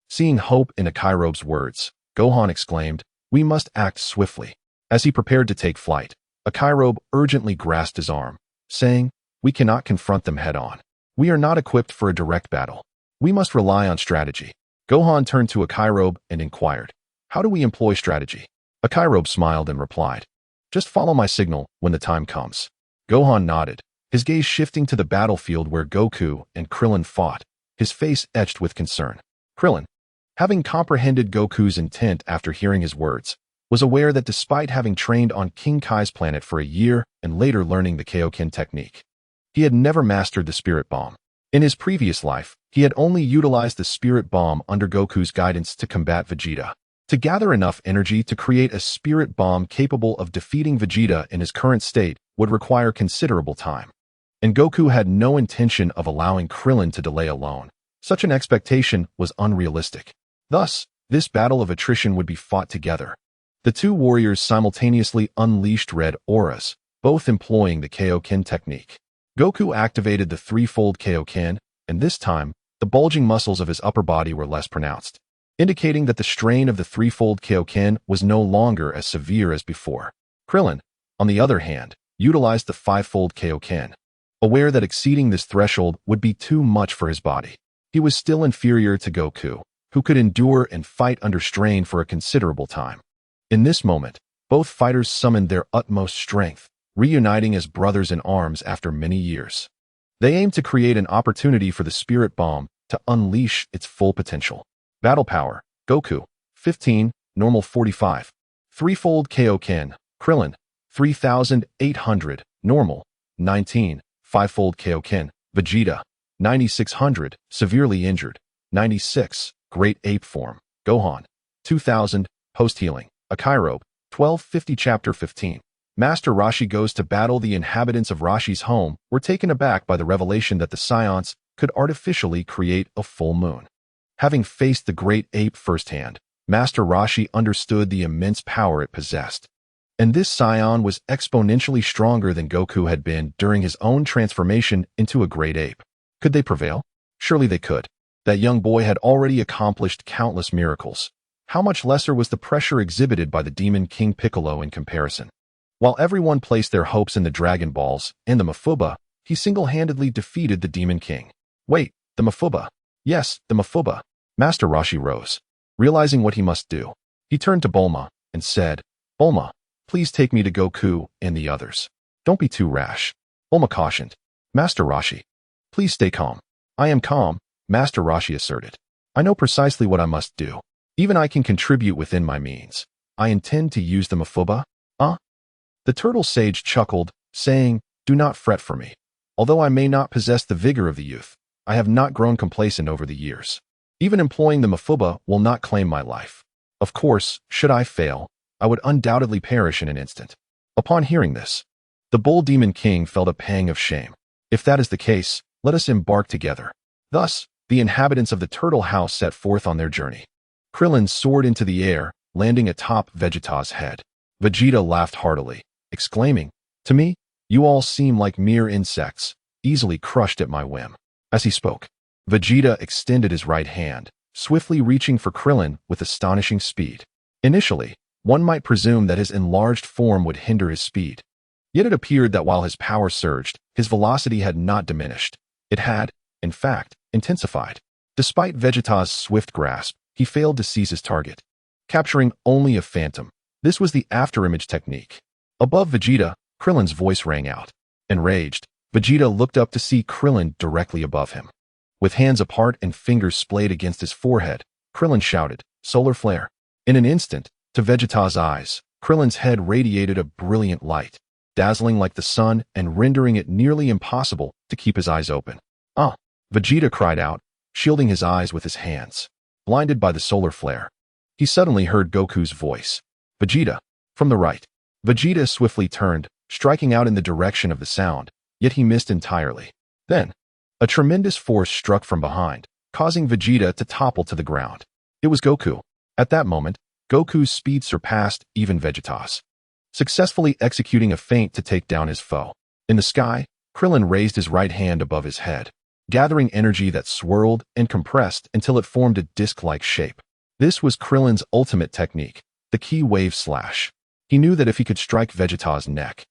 Seeing hope in Akairobe's words, Gohan exclaimed, we must act swiftly. As he prepared to take flight, Akairobe urgently grasped his arm, saying, we cannot confront them head-on. We are not equipped for a direct battle. We must rely on strategy. Gohan turned to Akairobe and inquired, how do we employ strategy? Akairobe smiled and replied, just follow my signal when the time comes. Gohan nodded, his gaze shifting to the battlefield where Goku and Krillin fought, his face etched with concern. Krillin, having comprehended Goku's intent after hearing his words, was aware that despite having trained on King Kai's planet for a year and later learning the Kaioken technique, he had never mastered the Spirit Bomb. In his previous life, he had only utilized the Spirit Bomb under Goku's guidance to combat Vegeta. To gather enough energy to create a Spirit Bomb capable of defeating Vegeta in his current state would require considerable time. And Goku had no intention of allowing Krillin to delay alone. Such an expectation was unrealistic. Thus, this battle of attrition would be fought together. The two warriors simultaneously unleashed red auras, both employing the Kaioken technique. Goku activated the threefold Kaioken, and this time, the bulging muscles of his upper body were less pronounced, indicating that the strain of the threefold Kaioken was no longer as severe as before. Krillin, on the other hand, utilized the fivefold Kaioken, aware that exceeding this threshold would be too much for his body. He was still inferior to Goku, who could endure and fight under strain for a considerable time. In this moment, both fighters summoned their utmost strength, reuniting as brothers in arms after many years. They aimed to create an opportunity for the Spirit Bomb to unleash its full potential. Battle Power, Goku, 15, Normal 45. Threefold Kaioken, Krillin, 3,800, Normal, 19. Fivefold Kaioken, Vegeta, 9,600, Severely Injured, 96. Great Ape Form, Gohan, 2,000, Post-Healing. Akairobe, 1250 Chapter 15. Master Roshi goes to battle. The inhabitants of Roshi's home were taken aback by the revelation that the Saiyans could artificially create a full moon. Having faced the great ape firsthand, Master Roshi understood the immense power it possessed. And this Saiyan was exponentially stronger than Goku had been during his own transformation into a great ape. Could they prevail? Surely they could. That young boy had already accomplished countless miracles. How much lesser was the pressure exhibited by the Demon King Piccolo in comparison? While everyone placed their hopes in the Dragon Balls and the Mafuba, he single-handedly defeated the Demon King. Wait, the Mafuba? Yes, the Mafuba. Master Roshi rose. Realizing what he must do, he turned to Bulma and said, Bulma, please take me to Goku and the others. Don't be too rash. Bulma cautioned. Master Roshi, please stay calm. I am calm, Master Roshi asserted. I know precisely what I must do. Even I can contribute within my means. I intend to use the Mafuba. The turtle sage chuckled, saying, do not fret for me. Although I may not possess the vigor of the youth, I have not grown complacent over the years. Even employing the Mafuba will not claim my life. Of course, should I fail, I would undoubtedly perish in an instant. Upon hearing this, the Bull Demon King felt a pang of shame. If that is the case, let us embark together. Thus, the inhabitants of the turtle house set forth on their journey. Krillin soared into the air, landing atop Vegeta's head. Vegeta laughed heartily, exclaiming, to me, you all seem like mere insects, easily crushed at my whim. As he spoke, Vegeta extended his right hand, swiftly reaching for Krillin with astonishing speed. Initially, one might presume that his enlarged form would hinder his speed. Yet it appeared that while his power surged, his velocity had not diminished. It had, in fact, intensified. Despite Vegeta's swift grasp, he failed to seize his target, capturing only a phantom. This was the afterimage technique. Above Vegeta, Krillin's voice rang out. Enraged, Vegeta looked up to see Krillin directly above him. With hands apart and fingers splayed against his forehead, Krillin shouted, "Solar flare." In an instant, to Vegeta's eyes, Krillin's head radiated a brilliant light, dazzling like the sun and rendering it nearly impossible to keep his eyes open. "Ah!" Vegeta cried out, shielding his eyes with his hands. Blinded by the solar flare, he suddenly heard Goku's voice. "Vegeta!" From the right. Vegeta swiftly turned, striking out in the direction of the sound, yet he missed entirely. Then, a tremendous force struck from behind, causing Vegeta to topple to the ground. It was Goku. At that moment, Goku's speed surpassed even Vegeta's, successfully executing a feint to take down his foe. In the sky, Krillin raised his right hand above his head, gathering energy that swirled and compressed until it formed a disc-like shape. This was Krillin's ultimate technique, the Ki Wave Slash. He knew that if he could strike Vegeta's neck,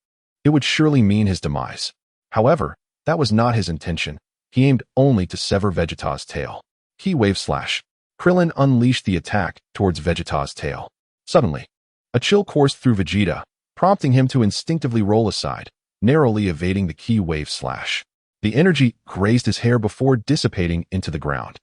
it would surely mean his demise. However, that was not his intention. He aimed only to sever Vegeta's tail. Ki Wave Slash. Krillin unleashed the attack towards Vegeta's tail. Suddenly, a chill coursed through Vegeta, prompting him to instinctively roll aside, narrowly evading the Ki Wave Slash. The energy grazed his hair before dissipating into the ground.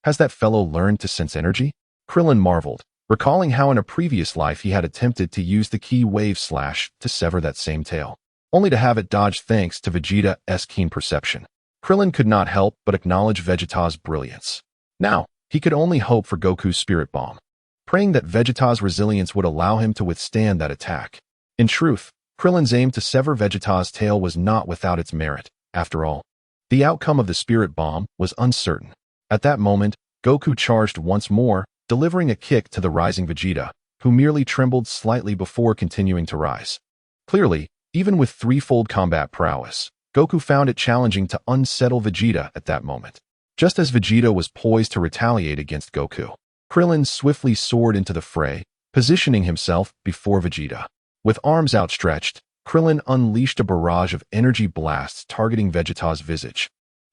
Has that fellow learned to sense energy? Krillin marveled, recalling how in a previous life he had attempted to use the Ki Wave Slash to sever that same tail, only to have it dodged thanks to Vegeta's keen perception. Krillin could not help but acknowledge Vegeta's brilliance. Now, he could only hope for Goku's Spirit Bomb, praying that Vegeta's resilience would allow him to withstand that attack. In truth, Krillin's aim to sever Vegeta's tail was not without its merit. After all, the outcome of the Spirit Bomb was uncertain. At that moment, Goku charged once more, delivering a kick to the rising Vegeta, who merely trembled slightly before continuing to rise. Clearly, even with threefold combat prowess, Goku found it challenging to unsettle Vegeta at that moment. Just as Vegeta was poised to retaliate against Goku, Krillin swiftly soared into the fray, positioning himself before Vegeta. With arms outstretched, Krillin unleashed a barrage of energy blasts targeting Vegeta's visage,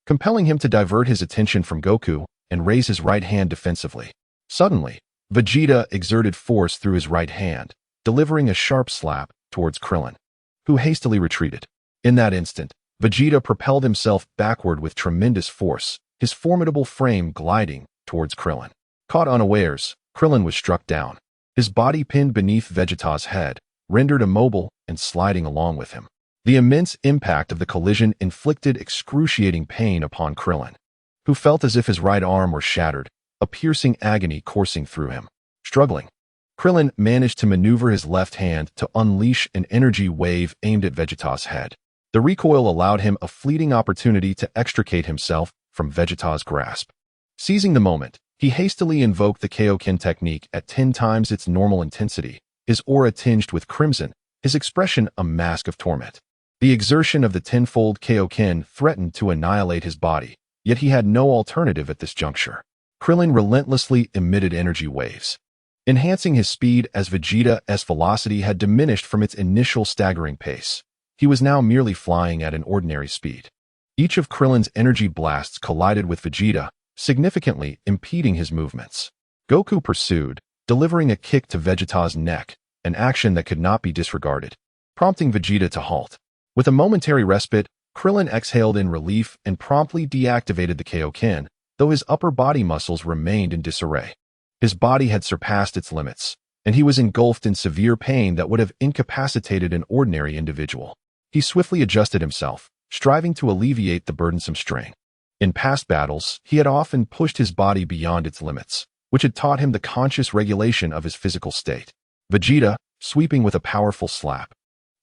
compelling him to divert his attention from Goku and raise his right hand defensively. Suddenly, Vegeta exerted force through his right hand, delivering a sharp slap towards Krillin, who hastily retreated. In that instant, Vegeta propelled himself backward with tremendous force, his formidable frame gliding towards Krillin. Caught unawares, Krillin was struck down, his body pinned beneath Vegeta's head, rendered immobile and sliding along with him. The immense impact of the collision inflicted excruciating pain upon Krillin, who felt as if his right arm were shattered, a piercing agony coursing through him. Struggling, Krillin managed to maneuver his left hand to unleash an energy wave aimed at Vegeta's head. The recoil allowed him a fleeting opportunity to extricate himself from Vegeta's grasp. Seizing the moment, he hastily invoked the Kaioken technique at 10 times its normal intensity, his aura tinged with crimson, his expression a mask of torment. The exertion of the tenfold Kaioken threatened to annihilate his body, yet he had no alternative at this juncture. Krillin relentlessly emitted energy waves, enhancing his speed as Vegeta's velocity had diminished from its initial staggering pace. He was now merely flying at an ordinary speed. Each of Krillin's energy blasts collided with Vegeta, significantly impeding his movements. Goku pursued, delivering a kick to Vegeta's neck, an action that could not be disregarded, prompting Vegeta to halt. With a momentary respite, Krillin exhaled in relief and promptly deactivated the Kaioken, though his upper body muscles remained in disarray. His body had surpassed its limits, and he was engulfed in severe pain that would have incapacitated an ordinary individual. He swiftly adjusted himself, striving to alleviate the burdensome strain. In past battles, he had often pushed his body beyond its limits, which had taught him the conscious regulation of his physical state. Vegeta, sweeping with a powerful slap,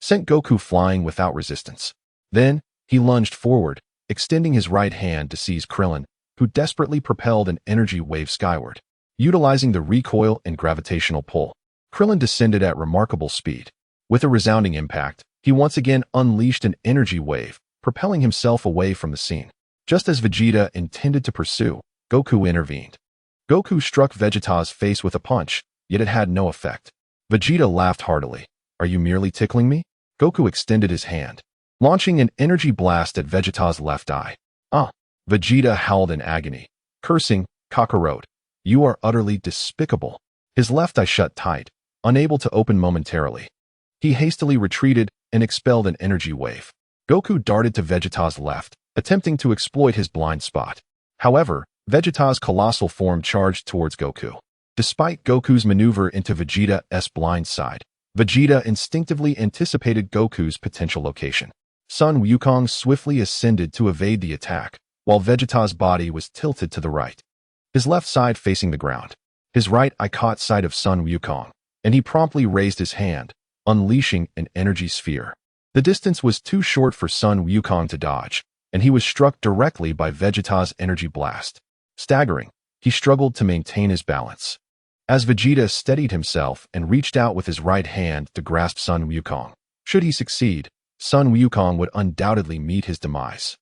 sent Goku flying without resistance. Then, he lunged forward, extending his right hand to seize Krillin, who desperately propelled an energy wave skyward. Utilizing the recoil and gravitational pull, Krillin descended at remarkable speed. With a resounding impact, he once again unleashed an energy wave, propelling himself away from the scene. Just as Vegeta intended to pursue, Goku intervened. Goku struck Vegeta's face with a punch, yet it had no effect. Vegeta laughed heartily. "Are you merely tickling me?" Goku extended his hand, launching an energy blast at Vegeta's left eye. "Ah!" Vegeta howled in agony, cursing, "Kakarot." You are utterly despicable. His left eye shut tight, unable to open momentarily. He hastily retreated and expelled an energy wave. Goku darted to Vegeta's left, attempting to exploit his blind spot. However, Vegeta's colossal form charged towards Goku. Despite Goku's maneuver into Vegeta's blind side, Vegeta instinctively anticipated Goku's potential location. Sun Wukong swiftly ascended to evade the attack, while Vegeta's body was tilted to the right, his left side facing the ground. His right eye caught sight of Sun Wukong, and he promptly raised his hand, unleashing an energy sphere. The distance was too short for Sun Wukong to dodge, and he was struck directly by Vegeta's energy blast. Staggering, he struggled to maintain his balance. As Vegeta steadied himself and reached out with his right hand to grasp Sun Wukong, should he succeed, Sun Wukong would undoubtedly meet his demise.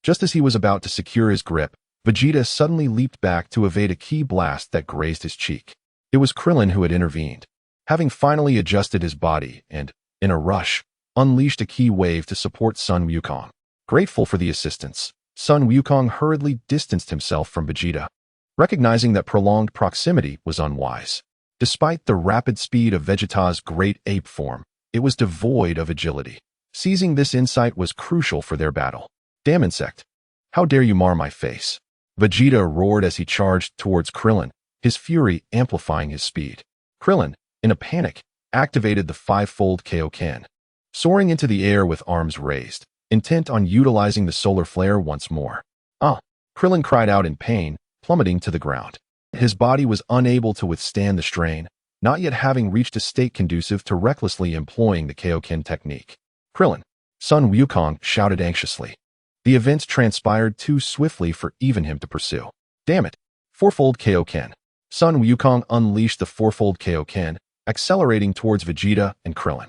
Just as he was about to secure his grip, Vegeta suddenly leaped back to evade a ki blast that grazed his cheek. It was Krillin who had intervened, having finally adjusted his body and, in a rush, unleashed a ki wave to support Sun Wukong. Grateful for the assistance, Sun Wukong hurriedly distanced himself from Vegeta, recognizing that prolonged proximity was unwise. Despite the rapid speed of Vegeta's great ape form, it was devoid of agility. Seizing this insight was crucial for their battle. Damn insect! How dare you mar my face? Vegeta roared as he charged towards Krillin, his fury amplifying his speed. Krillin, in a panic, activated the five-fold Kaioken, soaring into the air with arms raised, intent on utilizing the solar flare once more. Krillin cried out in pain, plummeting to the ground. His body was unable to withstand the strain, not yet having reached a state conducive to recklessly employing the Kaioken technique. Krillin! Sun Wukong shouted anxiously. The events transpired too swiftly for even him to pursue. Damn it! Fourfold Kaioken. Sun Wukong unleashed the fourfold Kaioken, accelerating towards Vegeta and Krillin.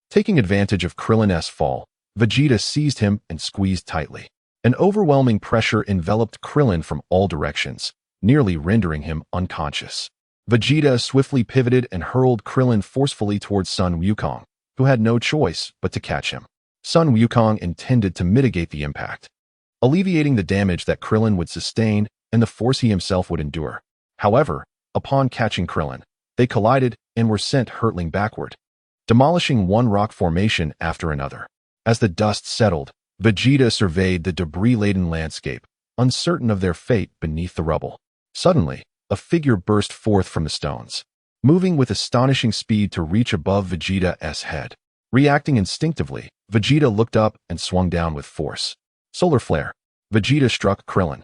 Taking advantage of Krillin's fall, Vegeta seized him and squeezed tightly. An overwhelming pressure enveloped Krillin from all directions, nearly rendering him unconscious. Vegeta swiftly pivoted and hurled Krillin forcefully towards Sun Wukong, who had no choice but to catch him. Sun Wukong intended to mitigate the impact, alleviating the damage that Krillin would sustain and the force he himself would endure. However, upon catching Krillin, they collided and were sent hurtling backward, demolishing one rock formation after another. As the dust settled, Vegeta surveyed the debris-laden landscape, uncertain of their fate beneath the rubble. Suddenly, a figure burst forth from the stones, moving with astonishing speed to reach above Vegeta's head. Reacting instinctively, Vegeta looked up and swung down with force. Solar Flare. Vegeta struck Krillin,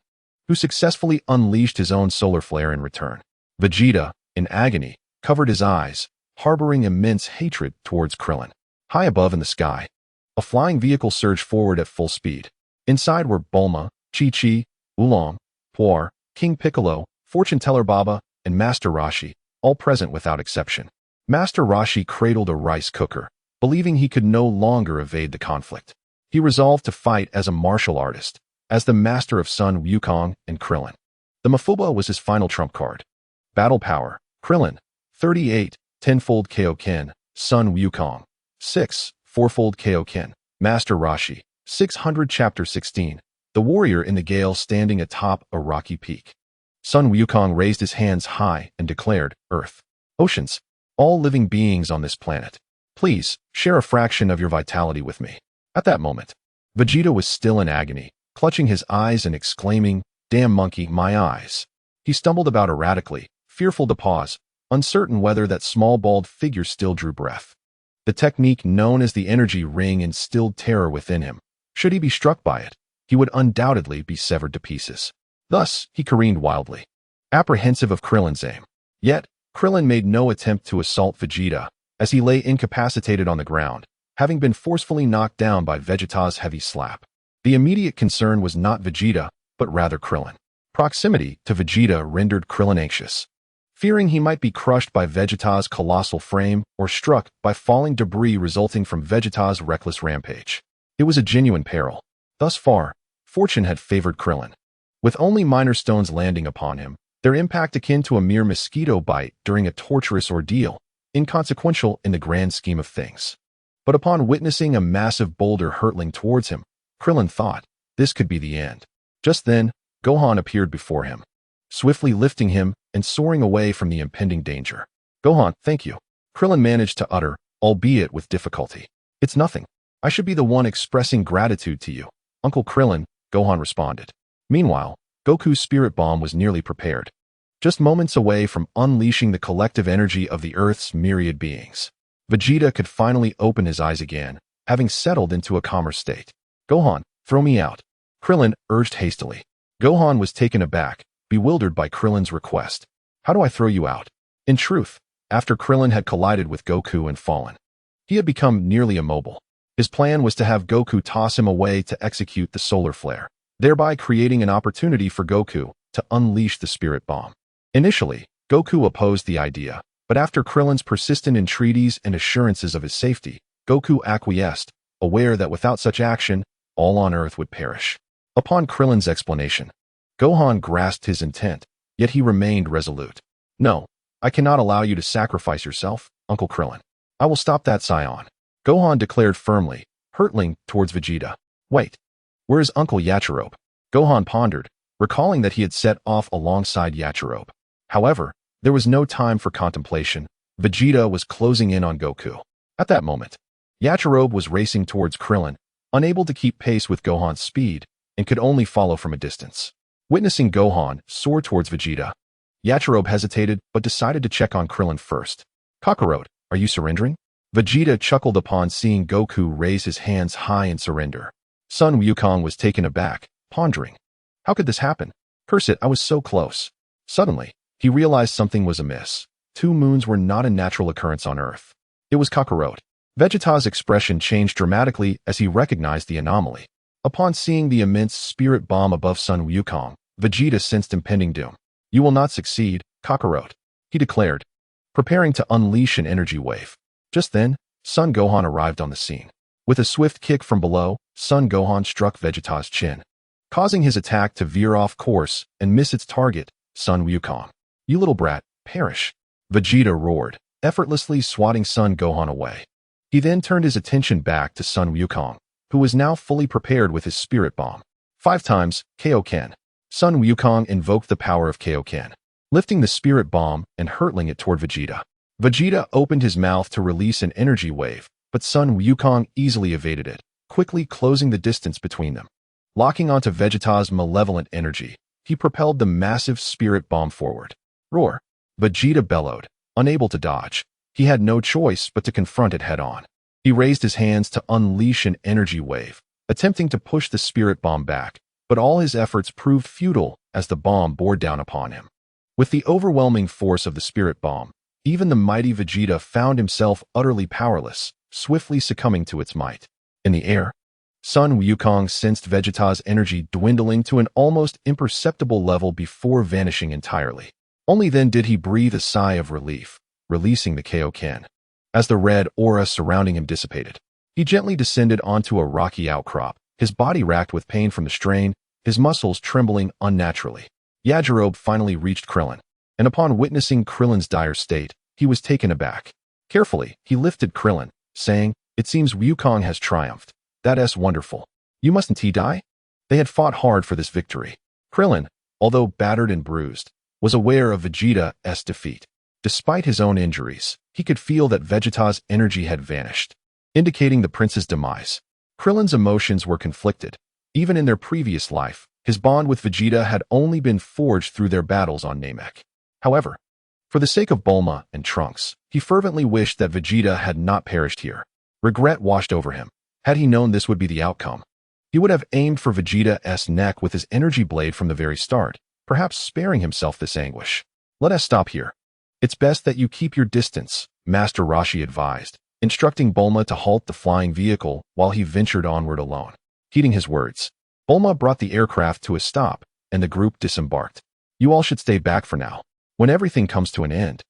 who successfully unleashed his own solar flare in return. Vegeta, in agony, covered his eyes, harboring immense hatred towards Krillin. High above in the sky, a flying vehicle surged forward at full speed. Inside were Bulma, Chi-Chi, Oolong, Puar, King Piccolo, Fortune Teller Baba, and Master Roshi, all present without exception. Master Roshi cradled a rice cooker, believing he could no longer evade the conflict. He resolved to fight as a martial artist, as the master of Sun Wukong and Krillin. The Mafuba was his final trump card. Battle Power. Krillin, 38, tenfold Kaioken, Sun Wukong, 6, fourfold Kaioken, Master Roshi, 600 Chapter 16, the warrior in the gale standing atop a rocky peak. Sun Wukong raised his hands high and declared, Earth, oceans, all living beings on this planet, please share a fraction of your vitality with me. At that moment, Vegeta was still in agony, clutching his eyes and exclaiming, Damn monkey, my eyes. He stumbled about erratically, fearful to pause, uncertain whether that small bald figure still drew breath. The technique known as the energy ring instilled terror within him. Should he be struck by it, he would undoubtedly be severed to pieces. Thus, he careened wildly, apprehensive of Krillin's aim. Yet, Krillin made no attempt to assault Vegeta, as he lay incapacitated on the ground, having been forcefully knocked down by Vegeta's heavy slap. The immediate concern was not Vegeta, but rather Krillin. Proximity to Vegeta rendered Krillin anxious, fearing he might be crushed by Vegeta's colossal frame or struck by falling debris resulting from Vegeta's reckless rampage. It was a genuine peril. Thus far, fortune had favored Krillin. With only minor stones landing upon him, their impact akin to a mere mosquito bite during a torturous ordeal, inconsequential in the grand scheme of things. But upon witnessing a massive boulder hurtling towards him, Krillin thought, this could be the end. Just then, Gohan appeared before him. Swiftly lifting him and soaring away from the impending danger. Gohan, thank you. Krillin managed to utter, albeit with difficulty. It's nothing. I should be the one expressing gratitude to you, Uncle Krillin, Gohan responded. Meanwhile, Goku's spirit bomb was nearly prepared, just moments away from unleashing the collective energy of the Earth's myriad beings. Vegeta could finally open his eyes again, having settled into a calmer state. Gohan, throw me out, Krillin urged hastily. Gohan was taken aback, bewildered by Krillin's request. How do I throw you out? In truth, after Krillin had collided with Goku and fallen, he had become nearly immobile. His plan was to have Goku toss him away to execute the solar flare, thereby creating an opportunity for Goku to unleash the spirit bomb. Initially, Goku opposed the idea, but after Krillin's persistent entreaties and assurances of his safety, Goku acquiesced, aware that without such action, all on Earth would perish. Upon Krillin's explanation, Gohan grasped his intent, yet he remained resolute. No, I cannot allow you to sacrifice yourself, Uncle Krillin. I will stop that, Saiyan, Gohan declared firmly, hurtling towards Vegeta. Wait, where is Uncle Yachirobe? Gohan pondered, recalling that he had set off alongside Yachirobe. However, there was no time for contemplation. Vegeta was closing in on Goku. At that moment, Yachirobe was racing towards Krillin, unable to keep pace with Gohan's speed, and could only follow from a distance. Witnessing Gohan soar towards Vegeta, Yachirobe hesitated but decided to check on Krillin first. Kakarot, are you surrendering? Vegeta chuckled upon seeing Goku raise his hands high in surrender. Sun Wukong was taken aback, pondering. How could this happen? Curse it, I was so close. Suddenly, he realized something was amiss. 2 moons were not a natural occurrence on Earth. It was Kakarot. Vegeta's expression changed dramatically as he recognized the anomaly. Upon seeing the immense spirit bomb above Sun Wukong, Vegeta sensed impending doom. You will not succeed, Kakarot, he declared, preparing to unleash an energy wave. Just then, Son Gohan arrived on the scene. With a swift kick from below, Son Gohan struck Vegeta's chin, causing his attack to veer off course and miss its target, Sun Wukong. You little brat, perish! Vegeta roared, effortlessly swatting Son Gohan away. He then turned his attention back to Sun Wukong, who was now fully prepared with his spirit bomb. 5 times, Kaioken. Sun Wukong invoked the power of Kaioken, lifting the spirit bomb and hurtling it toward Vegeta. Vegeta opened his mouth to release an energy wave, but Sun Wukong easily evaded it, quickly closing the distance between them. Locking onto Vegeta's malevolent energy, he propelled the massive spirit bomb forward. Roar! Vegeta bellowed, unable to dodge. He had no choice but to confront it head-on. He raised his hands to unleash an energy wave, attempting to push the spirit bomb back, but all his efforts proved futile as the bomb bore down upon him. With the overwhelming force of the spirit bomb, even the mighty Vegeta found himself utterly powerless, swiftly succumbing to its might. In the air, Sun Wukong sensed Vegeta's energy dwindling to an almost imperceptible level before vanishing entirely. Only then did he breathe a sigh of relief, releasing the Kaioken. As the red aura surrounding him dissipated, he gently descended onto a rocky outcrop, his body racked with pain from the strain, his muscles trembling unnaturally. Yajirobe finally reached Krillin, and upon witnessing Krillin's dire state, he was taken aback. Carefully, he lifted Krillin, saying, It seems Wukong has triumphed. That's wonderful. You mustn't he die? They had fought hard for this victory. Krillin, although battered and bruised, was aware of Vegeta's defeat. Despite his own injuries, he could feel that Vegeta's energy had vanished, indicating the prince's demise. Krillin's emotions were conflicted. Even in their previous life, his bond with Vegeta had only been forged through their battles on Namek. However, for the sake of Bulma and Trunks, he fervently wished that Vegeta had not perished here. Regret washed over him. Had he known this would be the outcome, he would have aimed for Vegeta's neck with his energy blade from the very start, perhaps sparing himself this anguish. Let us stop here. It's best that you keep your distance, Master Roshi advised, instructing Bulma to halt the flying vehicle while he ventured onward alone. Heeding his words, Bulma brought the aircraft to a stop, and the group disembarked. You all should stay back for now. When everything comes to an end,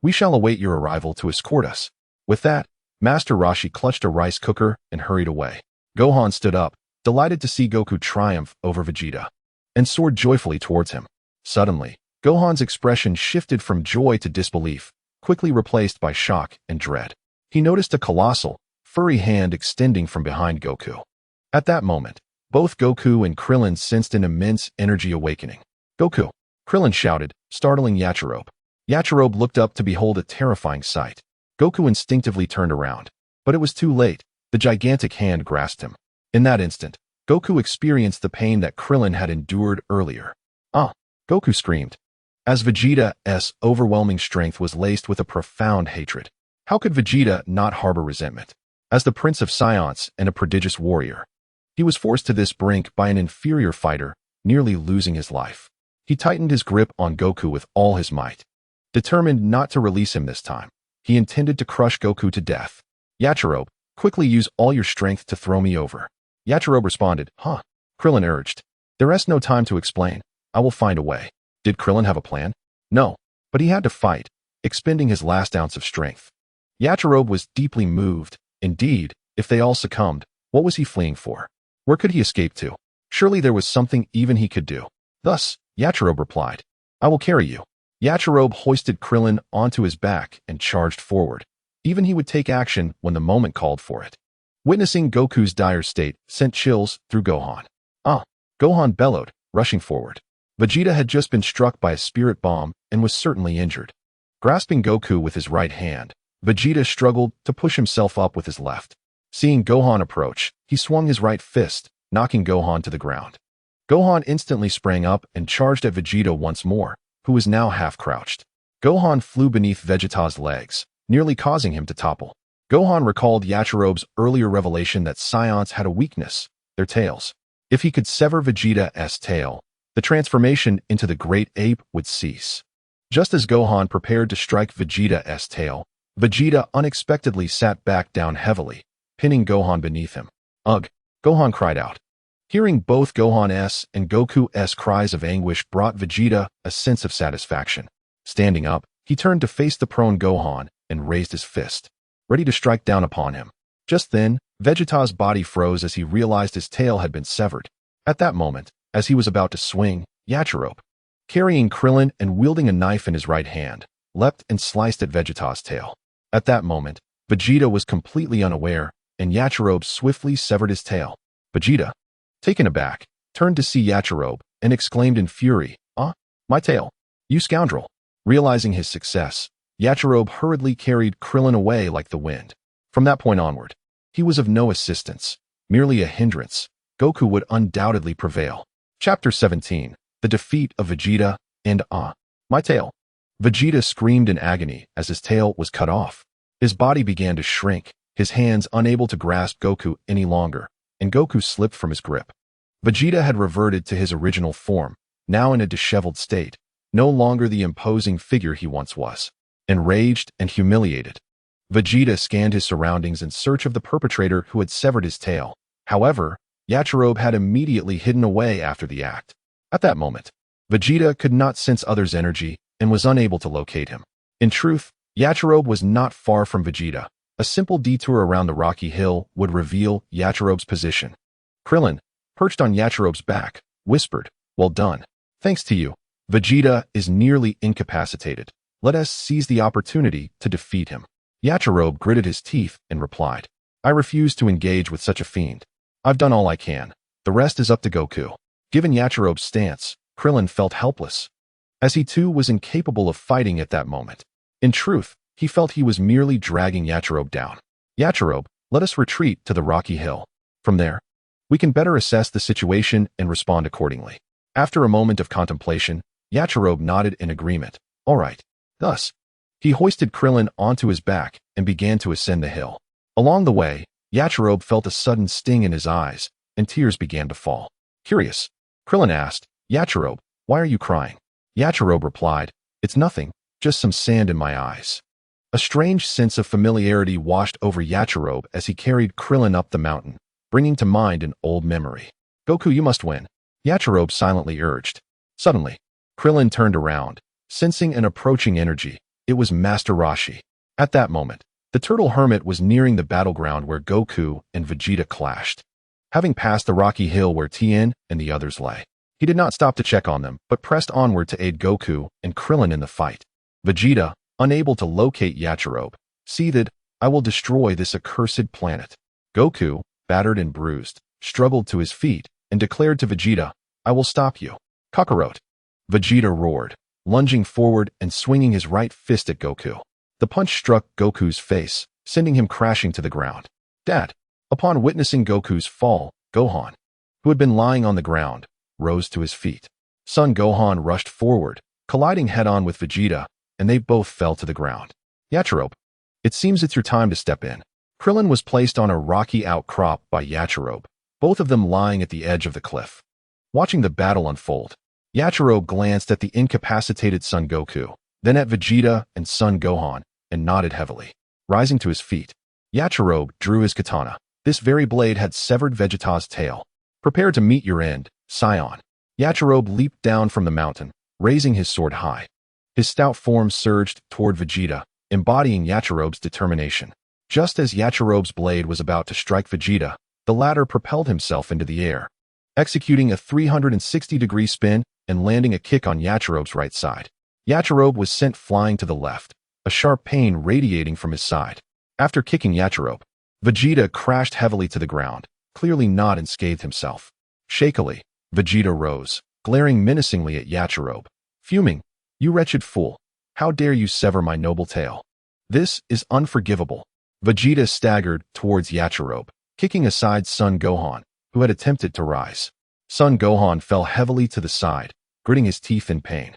we shall await your arrival to escort us. With that, Master Roshi clutched a rice cooker and hurried away. Gohan stood up, delighted to see Goku triumph over Vegeta, and soared joyfully towards him. Suddenly, Gohan's expression shifted from joy to disbelief, quickly replaced by shock and dread. He noticed a colossal, furry hand extending from behind Goku. At that moment, both Goku and Krillin sensed an immense energy awakening. Goku! Krillin shouted, startling Yachirobe. Yachirobe looked up to behold a terrifying sight. Goku instinctively turned around. But it was too late. The gigantic hand grasped him. In that instant, Goku experienced the pain that Krillin had endured earlier. Ah! Goku screamed. As Vegeta's overwhelming strength was laced with a profound hatred. How could Vegeta not harbor resentment? As the Prince of Science and a prodigious warrior, he was forced to this brink by an inferior fighter, nearly losing his life. He tightened his grip on Goku with all his might. Determined not to release him this time, he intended to crush Goku to death. Yachirobe, quickly use all your strength to throw me over. Yachirobe responded, huh? Krillin urged. There's no time to explain. I will find a way. Did Krillin have a plan? No, but he had to fight, expending his last ounce of strength. Yachirobe was deeply moved. Indeed, if they all succumbed, what was he fleeing for? Where could he escape to? Surely there was something even he could do. Thus, Yachirobe replied, I will carry you. Yachirobe hoisted Krillin onto his back and charged forward. Even he would take action when the moment called for it. Witnessing Goku's dire state sent chills through Gohan. Ah! Gohan bellowed, rushing forward. Vegeta had just been struck by a spirit bomb and was certainly injured. Grasping Goku with his right hand, Vegeta struggled to push himself up with his left. Seeing Gohan approach, he swung his right fist, knocking Gohan to the ground. Gohan instantly sprang up and charged at Vegeta once more, who was now half-crouched. Gohan flew beneath Vegeta's legs, nearly causing him to topple. Gohan recalled Yachirobe's earlier revelation that Saiyans had a weakness, their tails. If he could sever Vegeta's tail, the transformation into the great ape would cease. Just as Gohan prepared to strike Vegeta's tail, Vegeta unexpectedly sat back down heavily, pinning Gohan beneath him. Ugh! Gohan cried out. Hearing both Gohan's and Goku's cries of anguish brought Vegeta a sense of satisfaction. Standing up, he turned to face the prone Gohan and raised his fist, ready to strike down upon him. Just then, Vegeta's body froze as he realized his tail had been severed. At that moment, as he was about to swing, Yachirobe, carrying Krillin and wielding a knife in his right hand, leapt and sliced at Vegeta's tail. At that moment, Vegeta was completely unaware, and Yachirobe swiftly severed his tail. Vegeta, taken aback, turned to see Yachirobe and exclaimed in fury, Ah, my tail! You scoundrel! Realizing his success, Yachirobe hurriedly carried Krillin away like the wind. From that point onward, he was of no assistance, merely a hindrance. Goku would undoubtedly prevail. Chapter 17. The Defeat of Vegeta and my tail. Vegeta screamed in agony as his tail was cut off. His body began to shrink, his hands unable to grasp Goku any longer, and Goku slipped from his grip. Vegeta had reverted to his original form, now in a disheveled state, no longer the imposing figure he once was. Enraged and humiliated, Vegeta scanned his surroundings in search of the perpetrator who had severed his tail. However, Yachirobe had immediately hidden away after the act. At that moment, Vegeta could not sense others' energy and was unable to locate him. In truth, Yachirobe was not far from Vegeta. A simple detour around the rocky hill would reveal Yachirobe's position. Krillin, perched on Yachirobe's back, whispered, Well done. Thanks to you, Vegeta is nearly incapacitated. Let us seize the opportunity to defeat him. Yachirobe gritted his teeth and replied, I refuse to engage with such a fiend. I've done all I can. The rest is up to Goku. Given Yachirobe's stance, Krillin felt helpless, as he too was incapable of fighting at that moment. In truth, he felt he was merely dragging Yachirobe down. Yachirobe, let us retreat to the rocky hill. From there, we can better assess the situation and respond accordingly. After a moment of contemplation, Yachirobe nodded in agreement. All right. Thus, he hoisted Krillin onto his back and began to ascend the hill. Along the way, Yachirobe felt a sudden sting in his eyes, and tears began to fall. Curious, Krillin asked, Yachirobe, why are you crying? Yachirobe replied, It's nothing, just some sand in my eyes. A strange sense of familiarity washed over Yachirobe as he carried Krillin up the mountain, bringing to mind an old memory. Goku, you must win, Yachirobe silently urged. Suddenly, Krillin turned around, sensing an approaching energy. It was Master Roshi. At that moment, the Turtle Hermit was nearing the battleground where Goku and Vegeta clashed. Having passed the rocky hill where Tien and the others lay, he did not stop to check on them, but pressed onward to aid Goku and Krillin in the fight. Vegeta, unable to locate Yachirobe, seethed, I will destroy this accursed planet. Goku, battered and bruised, struggled to his feet and declared to Vegeta, I will stop you. Kakarot. Vegeta roared. lunging forward and swinging his right fist at Goku. The punch struck Goku's face, sending him crashing to the ground. Dad! Upon witnessing Goku's fall, Gohan, who had been lying on the ground, rose to his feet. Son Gohan rushed forward, colliding head-on with Vegeta, and they both fell to the ground. Yachirobe, it seems it's your time to step in. Krillin was placed on a rocky outcrop by Yachirobe, both of them lying at the edge of the cliff. Watching the battle unfold, Yachirobe glanced at the incapacitated Son Goku, then at Vegeta and Son Gohan, and nodded heavily. Rising to his feet, Yachirobe drew his katana. This very blade had severed Vegeta's tail. Prepare to meet your end, Saiyan. Yachirobe leaped down from the mountain, raising his sword high. His stout form surged toward Vegeta, embodying Yachirobe's determination. Just as Yachirobe's blade was about to strike Vegeta, the latter propelled himself into the air, executing a 360-degree spin and landing a kick on Yachirobe's right side. Yachirobe was sent flying to the left, a sharp pain radiating from his side. After kicking Yachirobe, Vegeta crashed heavily to the ground, clearly not unscathed himself. Shakily, Vegeta rose, glaring menacingly at Yachirobe. Fuming, "You wretched fool! How dare you sever my noble tail? This is unforgivable." Vegeta staggered towards Yachirobe, kicking aside Son Gohan, who had attempted to rise. Son Gohan fell heavily to the side, gritting his teeth in pain.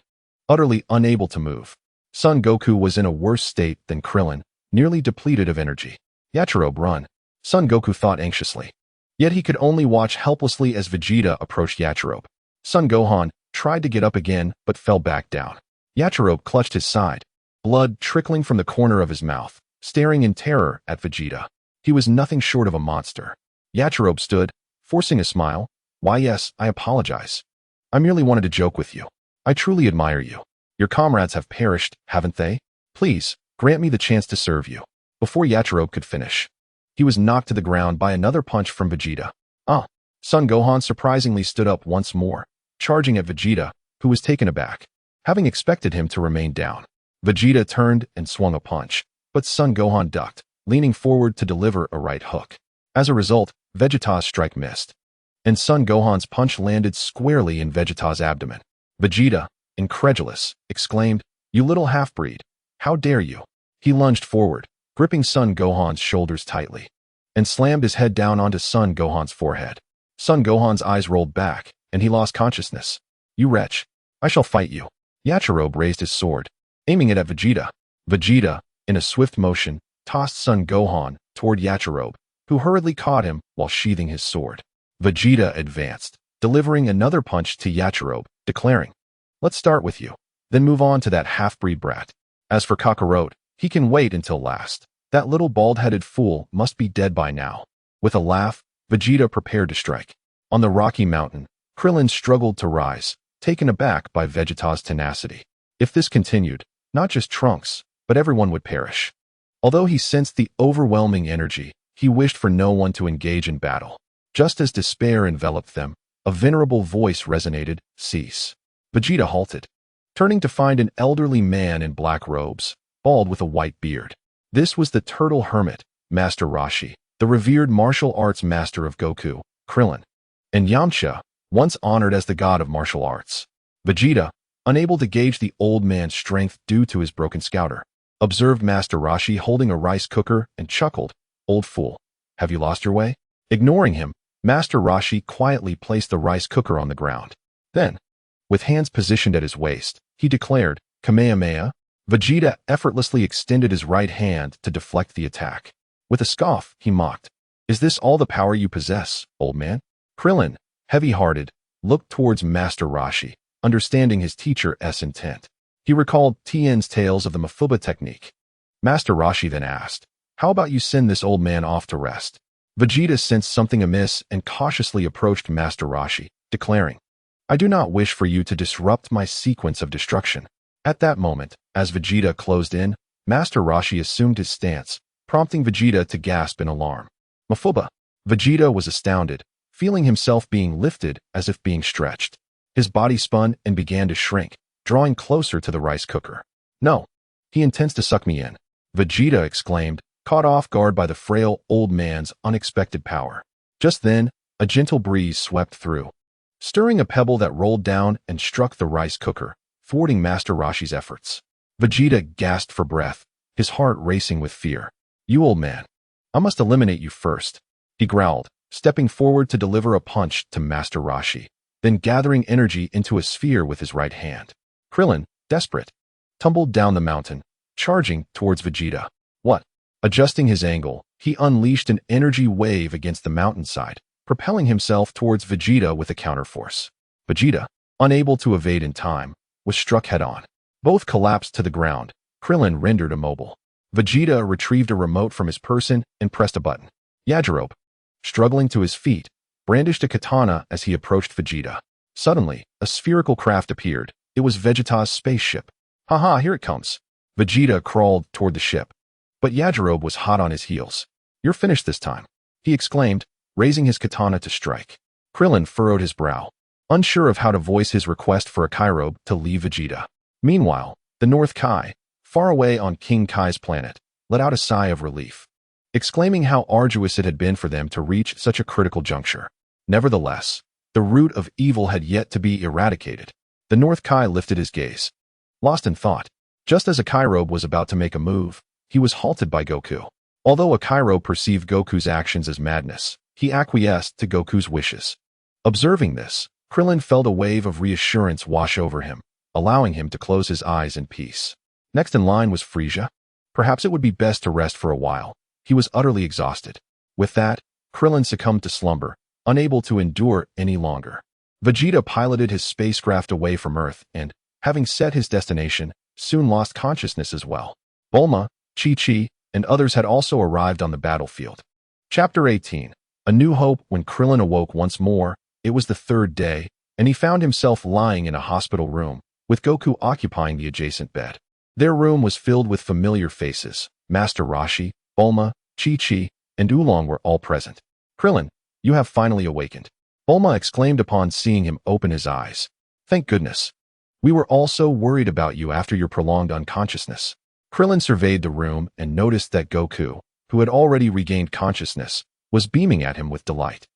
Utterly unable to move, Son Goku was in a worse state than Krillin, nearly depleted of energy. Yachirobe, run! Son Goku thought anxiously. Yet he could only watch helplessly as Vegeta approached Yachirobe. Son Gohan tried to get up again, but fell back down. Yachirobe clutched his side, blood trickling from the corner of his mouth, staring in terror at Vegeta. He was nothing short of a monster. Yachirobe stood, forcing a smile. "Why, yes, I apologize. I merely wanted to joke with you. I truly admire you. Your comrades have perished, haven't they? Please, grant me the chance to serve you." Before Yachirobe could finish, he was knocked to the ground by another punch from Vegeta. Son Gohan surprisingly stood up once more, charging at Vegeta, who was taken aback, having expected him to remain down. Vegeta turned and swung a punch, but Son Gohan ducked, leaning forward to deliver a right hook. As a result, Vegeta's strike missed, and Son Gohan's punch landed squarely in Vegeta's abdomen. Vegeta, incredulous, exclaimed, "You little half-breed! How dare you!" He lunged forward, gripping Son Gohan's shoulders tightly, and slammed his head down onto Son Gohan's forehead. Son Gohan's eyes rolled back, and he lost consciousness. "You wretch! I shall fight you." Yachirobe raised his sword, aiming it at Vegeta. Vegeta, in a swift motion, tossed Son Gohan toward Yachirobe, who hurriedly caught him while sheathing his sword. Vegeta advanced, delivering another punch to Yachirobe, declaring, "Let's start with you, then move on to that half-breed brat. As for Kakarot, he can wait until last. That little bald-headed fool must be dead by now." With a laugh, Vegeta prepared to strike. On the rocky mountain, Krillin struggled to rise, taken aback by Vegeta's tenacity. If this continued, not just Trunks, but everyone would perish. Although he sensed the overwhelming energy, he wished for no one to engage in battle. Just as despair enveloped them, a venerable voice resonated, "Cease." Vegeta halted, turning to find an elderly man in black robes, bald with a white beard. This was the Turtle Hermit, Master Roshi, the revered martial arts master of Goku, Krillin, and Yamcha, once honored as the god of martial arts. Vegeta, unable to gauge the old man's strength due to his broken scouter, observed Master Roshi holding a rice cooker and chuckled, "Old fool, have you lost your way?" Ignoring him, Master Roshi quietly placed the rice cooker on the ground. Then, with hands positioned at his waist, he declared, "Kamehameha." Vegeta effortlessly extended his right hand to deflect the attack. With a scoff, he mocked, "Is this all the power you possess, old man?" Krillin, heavy-hearted, looked towards Master Roshi, understanding his teacher's intent. He recalled Tien's tales of the Mafuba technique. Master Roshi then asked, "How about you send this old man off to rest?" Vegeta sensed something amiss and cautiously approached Master Roshi, declaring, "I do not wish for you to disrupt my sequence of destruction." At that moment, as Vegeta closed in, Master Roshi assumed his stance, prompting Vegeta to gasp in alarm. "Mafuba!" Vegeta was astounded, feeling himself being lifted as if being stretched. His body spun and began to shrink, drawing closer to the rice cooker. "No, he intends to suck me in," Vegeta exclaimed, caught off guard by the frail old man's unexpected power. Just then, a gentle breeze swept through, stirring a pebble that rolled down and struck the rice cooker, thwarting Master Roshi's efforts. Vegeta gasped for breath, his heart racing with fear. "You old man. I must eliminate you first," he growled, stepping forward to deliver a punch to Master Roshi, then gathering energy into a sphere with his right hand. Krillin, desperate, tumbled down the mountain, charging towards Vegeta. What? Adjusting his angle, he unleashed an energy wave against the mountainside, propelling himself towards Vegeta with a counterforce. Vegeta, unable to evade in time, was struck head-on. Both collapsed to the ground, Krillin rendered immobile. Vegeta retrieved a remote from his person and pressed a button. Yajirobe, struggling to his feet, brandished a katana as he approached Vegeta. Suddenly, a spherical craft appeared. It was Vegeta's spaceship. "Haha, here it comes." Vegeta crawled toward the ship. But Yajirobe was hot on his heels. "You're finished this time," he exclaimed, raising his katana to strike. Krillin furrowed his brow, unsure of how to voice his request for a Kairobe to leave Vegeta. Meanwhile, the North Kai, far away on King Kai's planet, let out a sigh of relief, exclaiming how arduous it had been for them to reach such a critical juncture. Nevertheless, the root of evil had yet to be eradicated. The North Kai lifted his gaze, lost in thought. Just as a Kairobe was about to make a move, he was halted by Goku. Although a Kairobe perceived Goku's actions as madness, he acquiesced to Goku's wishes. Observing this, Krillin felt a wave of reassurance wash over him, allowing him to close his eyes in peace. Next in line was Frieza. Perhaps it would be best to rest for a while. He was utterly exhausted. With that, Krillin succumbed to slumber, unable to endure any longer. Vegeta piloted his spacecraft away from Earth and, having set his destination, soon lost consciousness as well. Bulma, Chi-Chi, and others had also arrived on the battlefield. Chapter 18. A New Hope. When Krillin awoke once more, it was the third day, and he found himself lying in a hospital room, with Goku occupying the adjacent bed. Their room was filled with familiar faces. Master Roshi, Bulma, Chi-Chi, and Oolong were all present. "Krillin, you have finally awakened," Bulma exclaimed upon seeing him open his eyes. "Thank goodness. We were all so worried about you after your prolonged unconsciousness." Krillin surveyed the room and noticed that Goku, who had already regained consciousness, was beaming at him with delight.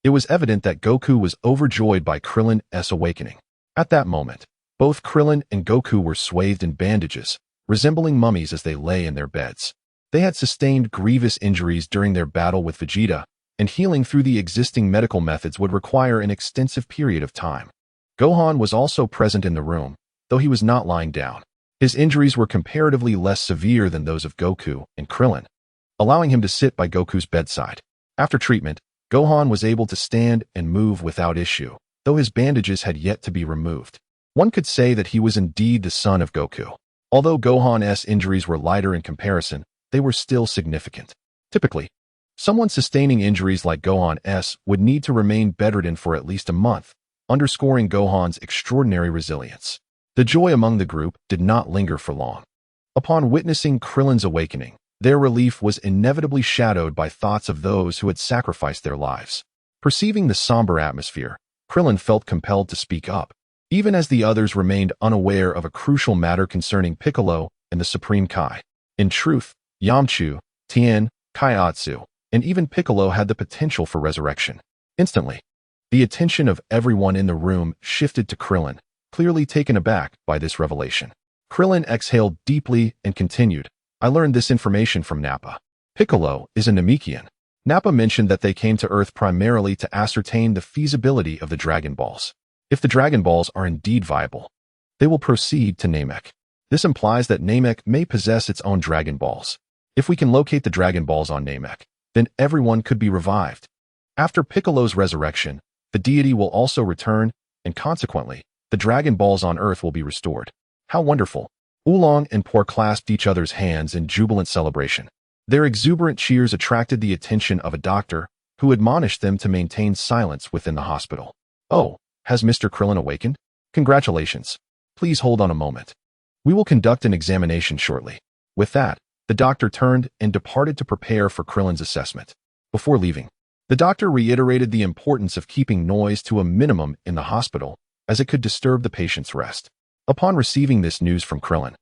It was evident that Goku was overjoyed by Krillin's awakening. At that moment, both Krillin and Goku were swathed in bandages, resembling mummies as they lay in their beds. They had sustained grievous injuries during their battle with Vegeta, and healing through the existing medical methods would require an extensive period of time. Gohan was also present in the room, though he was not lying down. His injuries were comparatively less severe than those of Goku and Krillin, allowing him to sit by Goku's bedside. After treatment, Gohan was able to stand and move without issue, though his bandages had yet to be removed. One could say that he was indeed the son of Goku. Although Gohan's injuries were lighter in comparison, they were still significant. Typically, someone sustaining injuries like Gohan's would need to remain bedridden for at least a month, underscoring Gohan's extraordinary resilience. The joy among the group did not linger for long. Upon witnessing Krillin's awakening, their relief was inevitably shadowed by thoughts of those who had sacrificed their lives. Perceiving the somber atmosphere, Krillin felt compelled to speak up, even as the others remained unaware of a crucial matter concerning Piccolo and the Supreme Kai. In truth, Yamchu, Tien, Kaiatsu, and even Piccolo had the potential for resurrection. Instantly, the attention of everyone in the room shifted to Krillin, clearly taken aback by this revelation. Krillin exhaled deeply and continued, "I learned this information from Nappa. Piccolo is a Namekian. Nappa mentioned that they came to Earth primarily to ascertain the feasibility of the Dragon Balls. If the Dragon Balls are indeed viable, they will proceed to Namek. This implies that Namek may possess its own Dragon Balls. If we can locate the Dragon Balls on Namek, then everyone could be revived. After Piccolo's resurrection, the deity will also return, and consequently, the Dragon Balls on Earth will be restored. How wonderful." Oolong and Por clasped each other's hands in jubilant celebration. Their exuberant cheers attracted the attention of a doctor, who admonished them to maintain silence within the hospital. "Oh, has Mr. Krillin awakened? Congratulations. Please hold on a moment. We will conduct an examination shortly." With that, the doctor turned and departed to prepare for Krillin's assessment. Before leaving, the doctor reiterated the importance of keeping noise to a minimum in the hospital, as it could disturb the patient's rest. Upon receiving this news from Krillin,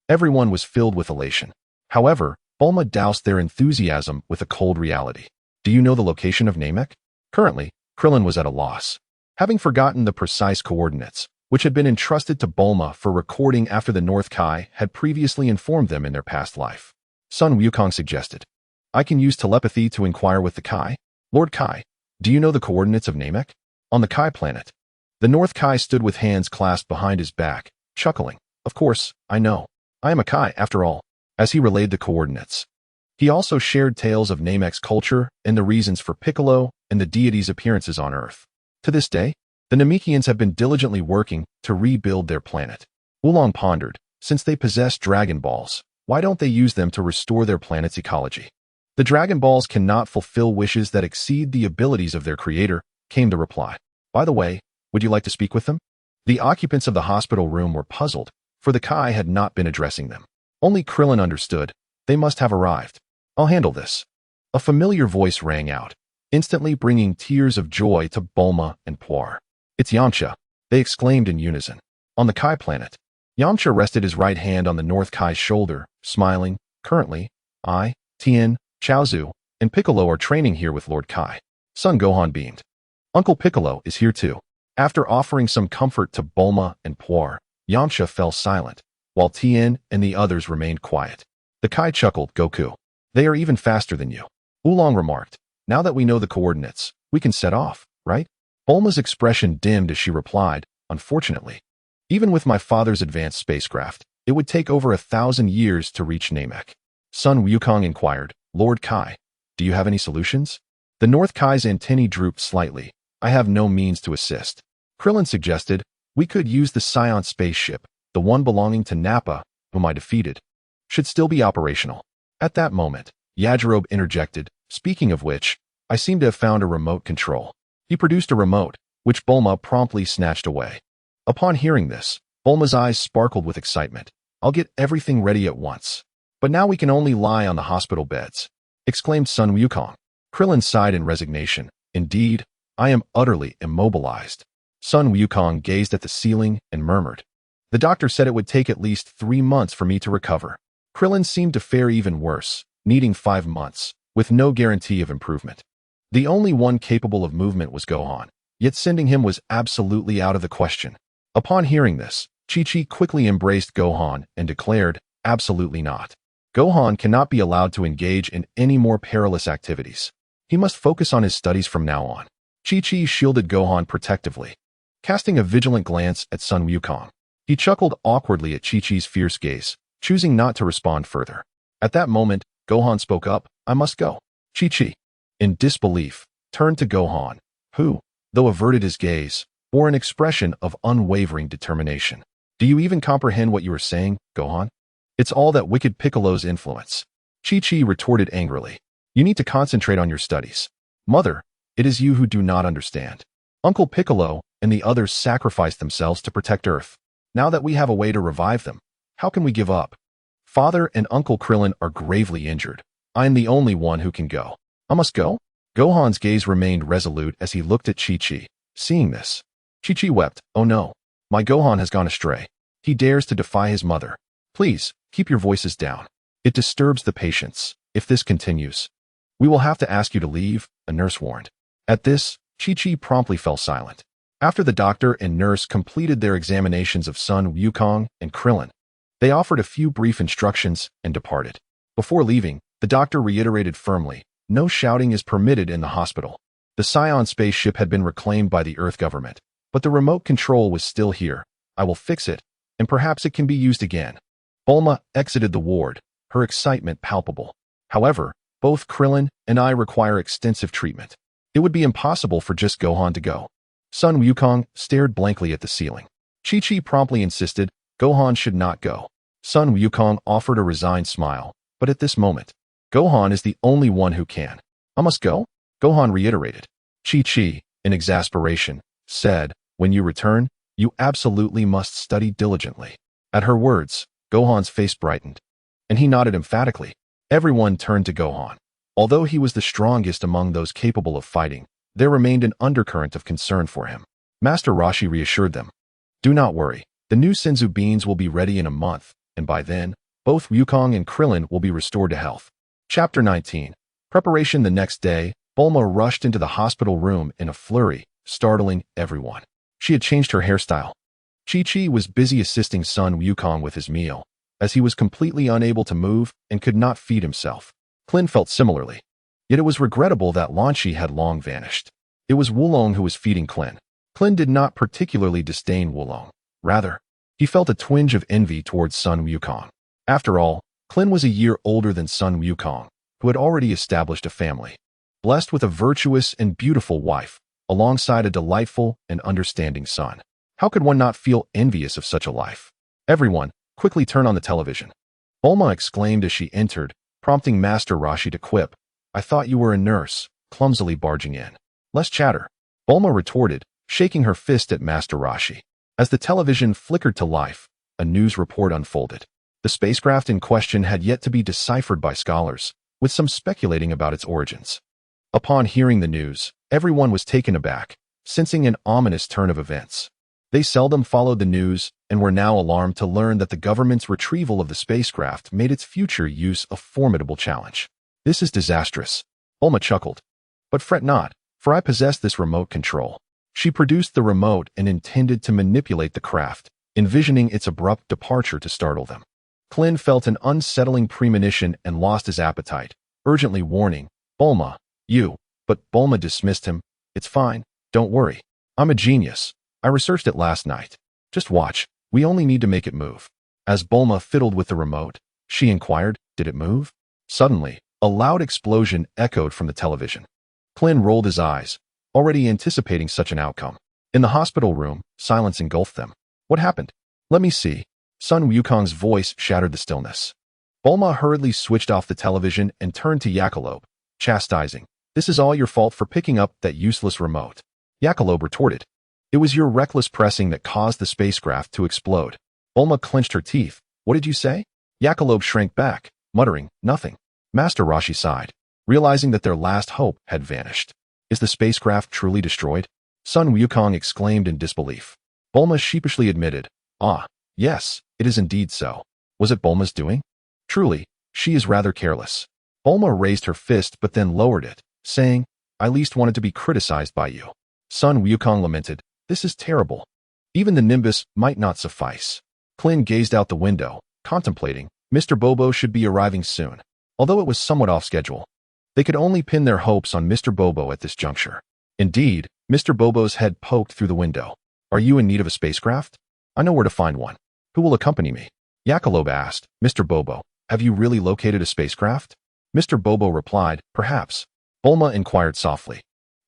everyone was filled with elation. However, Bulma doused their enthusiasm with a cold reality. "Do you know the location of Namek?" Currently, Krillin was at a loss. Having forgotten the precise coordinates, which had been entrusted to Bulma for recording after the North Kai had previously informed them in their past life. Sun Wukong suggested, I can use telepathy to inquire with the Kai. Lord Kai, do you know the coordinates of Namek? On the Kai planet. The North Kai stood with hands clasped behind his back, chuckling. Of course, I know. I am a Kai, after all, as he relayed the coordinates. He also shared tales of Namek's culture and the reasons for Piccolo and the deity's appearances on Earth. To this day, the Namekians have been diligently working to rebuild their planet. Oolong pondered, since they possess Dragon Balls, why don't they use them to restore their planet's ecology? The Dragon Balls cannot fulfill wishes that exceed the abilities of their creator, came the reply. By the way, would you like to speak with them? The occupants of the hospital room were puzzled, for the Kai had not been addressing them. Only Krillin understood. They must have arrived. I'll handle this. A familiar voice rang out, instantly bringing tears of joy to Bulma and Puar. It's Yamcha, they exclaimed in unison. On the Kai planet, Yamcha rested his right hand on the North Kai's shoulder, smiling. Currently, I, Tien, Chaozu, and Piccolo are training here with Lord Kai. Son Gohan beamed. Uncle Piccolo is here too. After offering some comfort to Bulma and Puar, Yamcha fell silent, while Tien and the others remained quiet. The Kai chuckled. Goku, they are even faster than you. Oolong remarked, now that we know the coordinates, we can set off, right? Bulma's expression dimmed as she replied, unfortunately. Even with my father's advanced spacecraft, it would take over 1,000 years to reach Namek. Sun Wukong inquired, Lord Kai, do you have any solutions? The North Kai's antennae drooped slightly. I have no means to assist. Krillin suggested, we could use the Saiyan spaceship, the one belonging to Nappa, whom I defeated. Should still be operational. At that moment, Yajirobe interjected, speaking of which, I seem to have found a remote control. He produced a remote, which Bulma promptly snatched away. Upon hearing this, Bulma's eyes sparkled with excitement. I'll get everything ready at once. But now we can only lie on the hospital beds, exclaimed Sun Wukong. Krillin sighed in resignation. Indeed, I am utterly immobilized. Sun Wukong gazed at the ceiling and murmured. The doctor said it would take at least 3 months for me to recover. Krillin seemed to fare even worse, needing 5 months, with no guarantee of improvement. The only one capable of movement was Gohan, yet sending him was absolutely out of the question. Upon hearing this, Chi-Chi quickly embraced Gohan and declared, absolutely not. Gohan cannot be allowed to engage in any more perilous activities. He must focus on his studies from now on. Chi-Chi shielded Gohan protectively, casting a vigilant glance at Sun Wukong. He chuckled awkwardly at Chi-Chi's fierce gaze, choosing not to respond further. At that moment, Gohan spoke up, I must go. Chi-Chi, in disbelief, turned to Gohan, who, though averted his gaze, bore an expression of unwavering determination. Do you even comprehend what you are saying, Gohan? It's all that wicked Piccolo's influence. Chi-Chi retorted angrily. You need to concentrate on your studies. Mother, it is you who do not understand. Uncle Piccolo and the others sacrificed themselves to protect Earth. Now that we have a way to revive them, how can we give up? Father and Uncle Krillin are gravely injured. I am the only one who can go. I must go? Gohan's gaze remained resolute as he looked at Chi-Chi. Seeing this, Chi-Chi wept. Oh no, my Gohan has gone astray. He dares to defy his mother. Please, keep your voices down. It disturbs the patients. If this continues, we will have to ask you to leave, a nurse warned. At this, Chi-Chi promptly fell silent. After the doctor and nurse completed their examinations of Sun Wukong and Krillin, they offered a few brief instructions and departed. Before leaving, the doctor reiterated firmly, no shouting is permitted in the hospital. The Saiyan spaceship had been reclaimed by the Earth government, but the remote control was still here. I will fix it, and perhaps it can be used again. Bulma exited the ward, her excitement palpable. However, both Krillin and I require extensive treatment. It would be impossible for just Gohan to go. Sun Wukong stared blankly at the ceiling. Chi-Chi promptly insisted, Gohan should not go. Sun Wukong offered a resigned smile, but at this moment, Gohan is the only one who can. I must go? Gohan reiterated. Chi-Chi, in exasperation, said, when you return, you absolutely must study diligently. At her words, Gohan's face brightened, and he nodded emphatically. Everyone turned to Gohan. Although he was the strongest among those capable of fighting, there remained an undercurrent of concern for him. Master Roshi reassured them. Do not worry, the new Senzu beans will be ready in a month, and by then, both Wukong and Krillin will be restored to health. Chapter 19. Preparation. The next day, Bulma rushed into the hospital room in a flurry, startling everyone. She had changed her hairstyle. Chi-Chi was busy assisting Sun Wukong with his meal, as he was completely unable to move and could not feed himself. Clin felt similarly. Yet it was regrettable that Lan Shi had long vanished. It was Wulong who was feeding Clin. Clin did not particularly disdain Wulong. Rather, he felt a twinge of envy towards Sun Wukong. After all, Clin was a year older than Sun Wukong, who had already established a family, blessed with a virtuous and beautiful wife, alongside a delightful and understanding son. How could one not feel envious of such a life? Everyone, quickly turn on the television. Bulma exclaimed as she entered, prompting Master Roshi to quip, "I thought you were a nurse," clumsily barging in. "Less chatter," Bulma retorted, shaking her fist at Master Roshi. As the television flickered to life, a news report unfolded. The spacecraft in question had yet to be deciphered by scholars, with some speculating about its origins. Upon hearing the news, everyone was taken aback, sensing an ominous turn of events. They seldom followed the news and were now alarmed to learn that the government's retrieval of the spacecraft made its future use a formidable challenge. "This is disastrous," Bulma chuckled. "But fret not, for I possess this remote control." She produced the remote and intended to manipulate the craft, envisioning its abrupt departure to startle them. Clin felt an unsettling premonition and lost his appetite, urgently warning, "Bulma, you," but Bulma dismissed him. "It's fine, don't worry. I'm a genius. I researched it last night. Just watch, we only need to make it move." As Bulma fiddled with the remote, she inquired, "Did it move?" Suddenly, a loud explosion echoed from the television. Clin rolled his eyes, already anticipating such an outcome. In the hospital room, silence engulfed them. "What happened? Let me see." Sun Wukong's voice shattered the stillness. Bulma hurriedly switched off the television and turned to Yakalob, chastising, "This is all your fault for picking up that useless remote." Yakalob retorted, "It was your reckless pressing that caused the spacecraft to explode." Bulma clenched her teeth. "What did you say?" Yakalob shrank back, muttering, "Nothing." Master Roshi sighed, realizing that their last hope had vanished. "Is the spacecraft truly destroyed?" Sun Wukong exclaimed in disbelief. Bulma sheepishly admitted, "Ah, yes, it is indeed so." "Was it Bulma's doing?" "Truly, she is rather careless." Bulma raised her fist but then lowered it, saying, "I least wanted to be criticized by you." Sun Wukong lamented, "This is terrible. Even the Nimbus might not suffice." Clin gazed out the window, contemplating. Mr. Bobo should be arriving soon. Although it was somewhat off schedule, they could only pin their hopes on Mr. Bobo at this juncture. Indeed, Mr. Bobo's head poked through the window. "Are you in need of a spacecraft? I know where to find one. Who will accompany me?" Yakalob asked, "Mr. Bobo, have you really located a spacecraft?" Mr. Bobo replied, "Perhaps." Bulma inquired softly,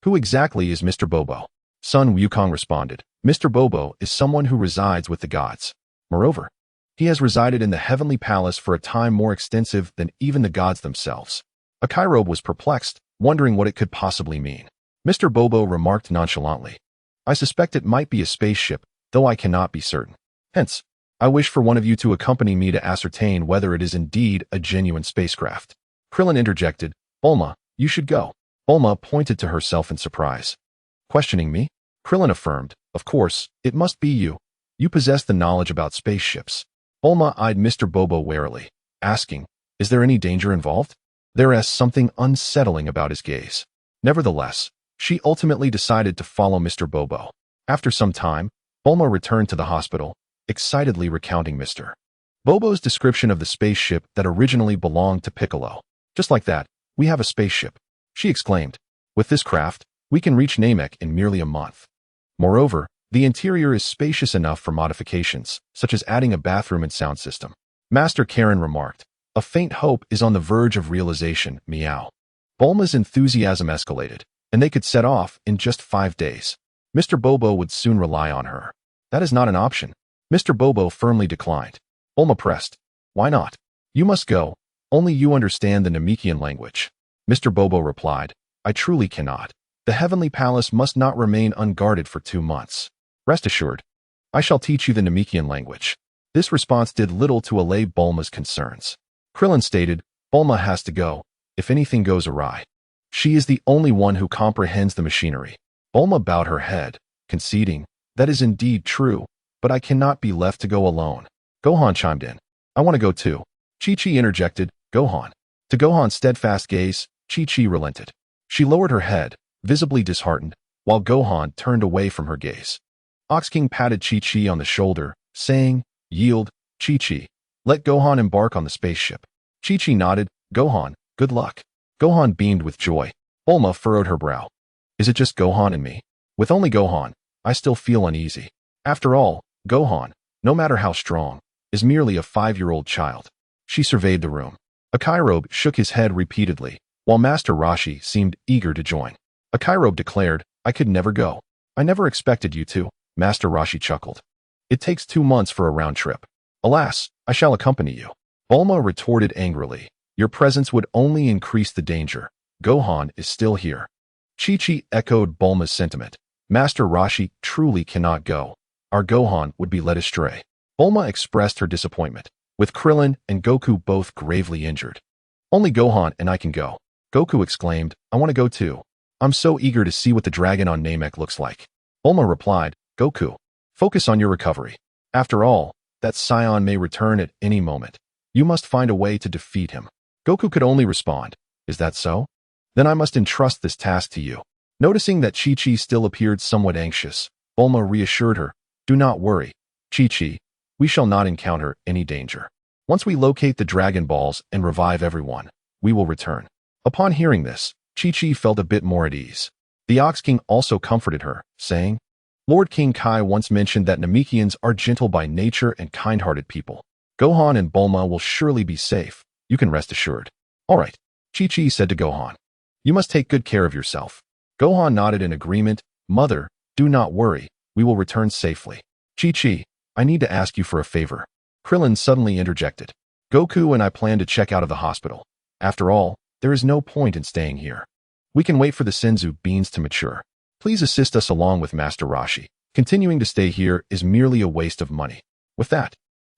"Who exactly is Mr. Bobo?" Sun Wukong responded, "Mr. Bobo is someone who resides with the gods. Moreover, he has resided in the heavenly palace for a time more extensive than even the gods themselves." Akairobe was perplexed, wondering what it could possibly mean. Mr. Bobo remarked nonchalantly, "I suspect it might be a spaceship, though I cannot be certain. Hence, I wish for one of you to accompany me to ascertain whether it is indeed a genuine spacecraft." Krillin interjected, "Bulma, you should go." Bulma pointed to herself in surprise. "Questioning me?" Krillin affirmed, "Of course, it must be you. You possess the knowledge about spaceships." Bulma eyed Mr. Bobo warily, asking, "Is there any danger involved?" There is something unsettling about his gaze. Nevertheless, she ultimately decided to follow Mr. Bobo. After some time, Bulma returned to the hospital, excitedly recounting Mr. Bobo's description of the spaceship that originally belonged to Piccolo. "Just like that, we have a spaceship," she exclaimed. "With this craft, we can reach Namek in merely a month. Moreover, the interior is spacious enough for modifications, such as adding a bathroom and sound system." Master Karen remarked, "A faint hope is on the verge of realization, meow." Bulma's enthusiasm escalated, and they could set off in just 5 days. Mr. Bobo would soon rely on her. "That is not an option." Mr. Bobo firmly declined. Bulma pressed, "Why not? You must go. Only you understand the Namekian language." Mr. Bobo replied, "I truly cannot. The heavenly palace must not remain unguarded for 2 months. Rest assured, I shall teach you the Namekian language." This response did little to allay Bulma's concerns. Krillin stated, "Bulma has to go, if anything goes awry. She is the only one who comprehends the machinery." Bulma bowed her head, conceding, "That is indeed true, but I cannot be left to go alone." Gohan chimed in, "I want to go too." Chi-Chi interjected, "Gohan." To Gohan's steadfast gaze, Chi-Chi relented. She lowered her head, visibly disheartened, while Gohan turned away from her gaze. Ox King patted Chi-Chi on the shoulder, saying, "Yield, Chi-Chi. Let Gohan embark on the spaceship." Chi-Chi nodded. "Gohan, good luck." Gohan beamed with joy. Bulma furrowed her brow. "Is it just Gohan and me? With only Gohan, I still feel uneasy. After all, Gohan, no matter how strong, is merely a 5-year-old child." She surveyed the room. Akairobe shook his head repeatedly, while Master Roshi seemed eager to join. Akairobe declared, "I could never go." "I never expected you to," Master Roshi chuckled. "It takes 2 months for a round trip." "Alas, I shall accompany you." Bulma retorted angrily, "Your presence would only increase the danger. Gohan is still here." Chi-Chi echoed Bulma's sentiment. "Master Roshi truly cannot go. Our Gohan would be led astray." Bulma expressed her disappointment, with Krillin and Goku both gravely injured. "Only Gohan and I can go." Goku exclaimed, "I want to go too. I'm so eager to see what the dragon on Namek looks like." Bulma replied, "Goku, focus on your recovery. After all, that Saiyan may return at any moment. You must find a way to defeat him." Goku could only respond, "Is that so? Then I must entrust this task to you." Noticing that Chi-Chi still appeared somewhat anxious, Bulma reassured her, "Do not worry, Chi-Chi. We shall not encounter any danger. Once we locate the Dragon Balls and revive everyone, we will return." Upon hearing this, Chi-Chi felt a bit more at ease. The Ox King also comforted her, saying, "Lord King Kai once mentioned that Namekians are gentle by nature and kind-hearted people. Gohan and Bulma will surely be safe. You can rest assured." "All right," Chi-Chi said to Gohan. "You must take good care of yourself." Gohan nodded in agreement. "Mother, do not worry. We will return safely." "Chi-Chi, I need to ask you for a favor." Krillin suddenly interjected. "Goku and I plan to check out of the hospital. After all, there is no point in staying here. We can wait for the Senzu beans to mature. Please assist us along with Master Roshi. Continuing to stay here is merely a waste of money." With that,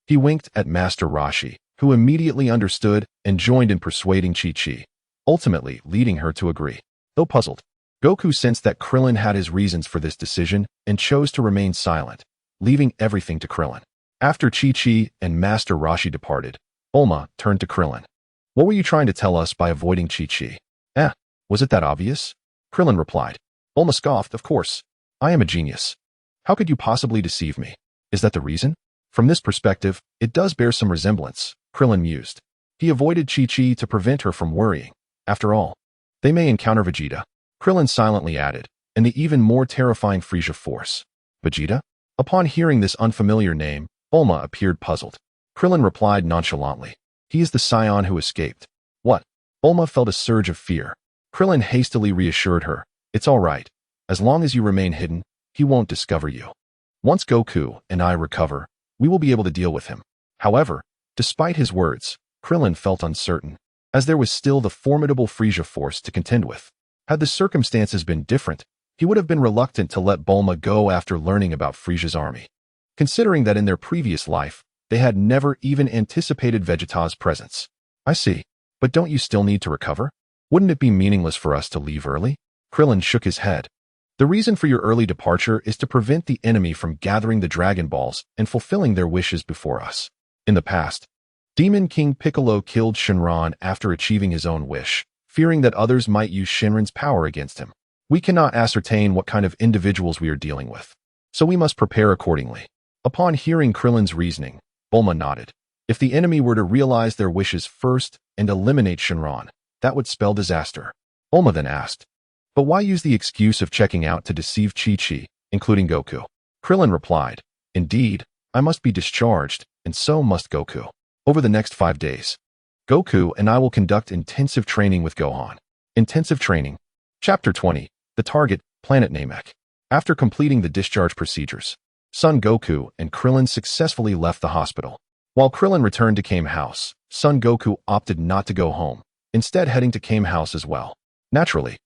he winked at Master Roshi, who immediately understood and joined in persuading Chi-Chi, ultimately leading her to agree. Though puzzled, Goku sensed that Krillin had his reasons for this decision and chose to remain silent, leaving everything to Krillin. After Chi-Chi and Master Roshi departed, Bulma turned to Krillin. "What were you trying to tell us by avoiding Chi-Chi?" Was it that obvious?" Krillin replied. Bulma scoffed, "Of course. I am a genius. How could you possibly deceive me? Is that the reason?" "From this perspective, it does bear some resemblance," Krillin mused. He avoided Chi-Chi to prevent her from worrying. After all, they may encounter Vegeta. Krillin silently added, "and the even more terrifying Frieza Force." "Vegeta?" Upon hearing this unfamiliar name, Bulma appeared puzzled. Krillin replied nonchalantly, "He is the Saiyan who escaped." "What?" Bulma felt a surge of fear. Krillin hastily reassured her, "It's all right. As long as you remain hidden, he won't discover you. Once Goku and I recover, we will be able to deal with him." However, despite his words, Krillin felt uncertain, as there was still the formidable Frieza Force to contend with. Had the circumstances been different, he would have been reluctant to let Bulma go after learning about Frieza's army, considering that in their previous life, they had never even anticipated Vegeta's presence. "I see. But don't you still need to recover? Wouldn't it be meaningless for us to leave early?" Krillin shook his head. "The reason for your early departure is to prevent the enemy from gathering the Dragon Balls and fulfilling their wishes before us. In the past, Demon King Piccolo killed Shenron after achieving his own wish, fearing that others might use Shenron's power against him. We cannot ascertain what kind of individuals we are dealing with, so we must prepare accordingly." Upon hearing Krillin's reasoning, Bulma nodded. If the enemy were to realize their wishes first and eliminate Shenron, that would spell disaster. Bulma then asked, "But why use the excuse of checking out to deceive Chi-Chi, including Goku?" Krillin replied, "Indeed, I must be discharged, and so must Goku. Over the next 5 days, Goku and I will conduct intensive training with Gohan." Intensive training. Chapter 20. The target, Planet Namek. After completing the discharge procedures, Son Goku and Krillin successfully left the hospital. While Krillin returned to Kame House, Son Goku opted not to go home, instead heading to Kame House as well. Naturally,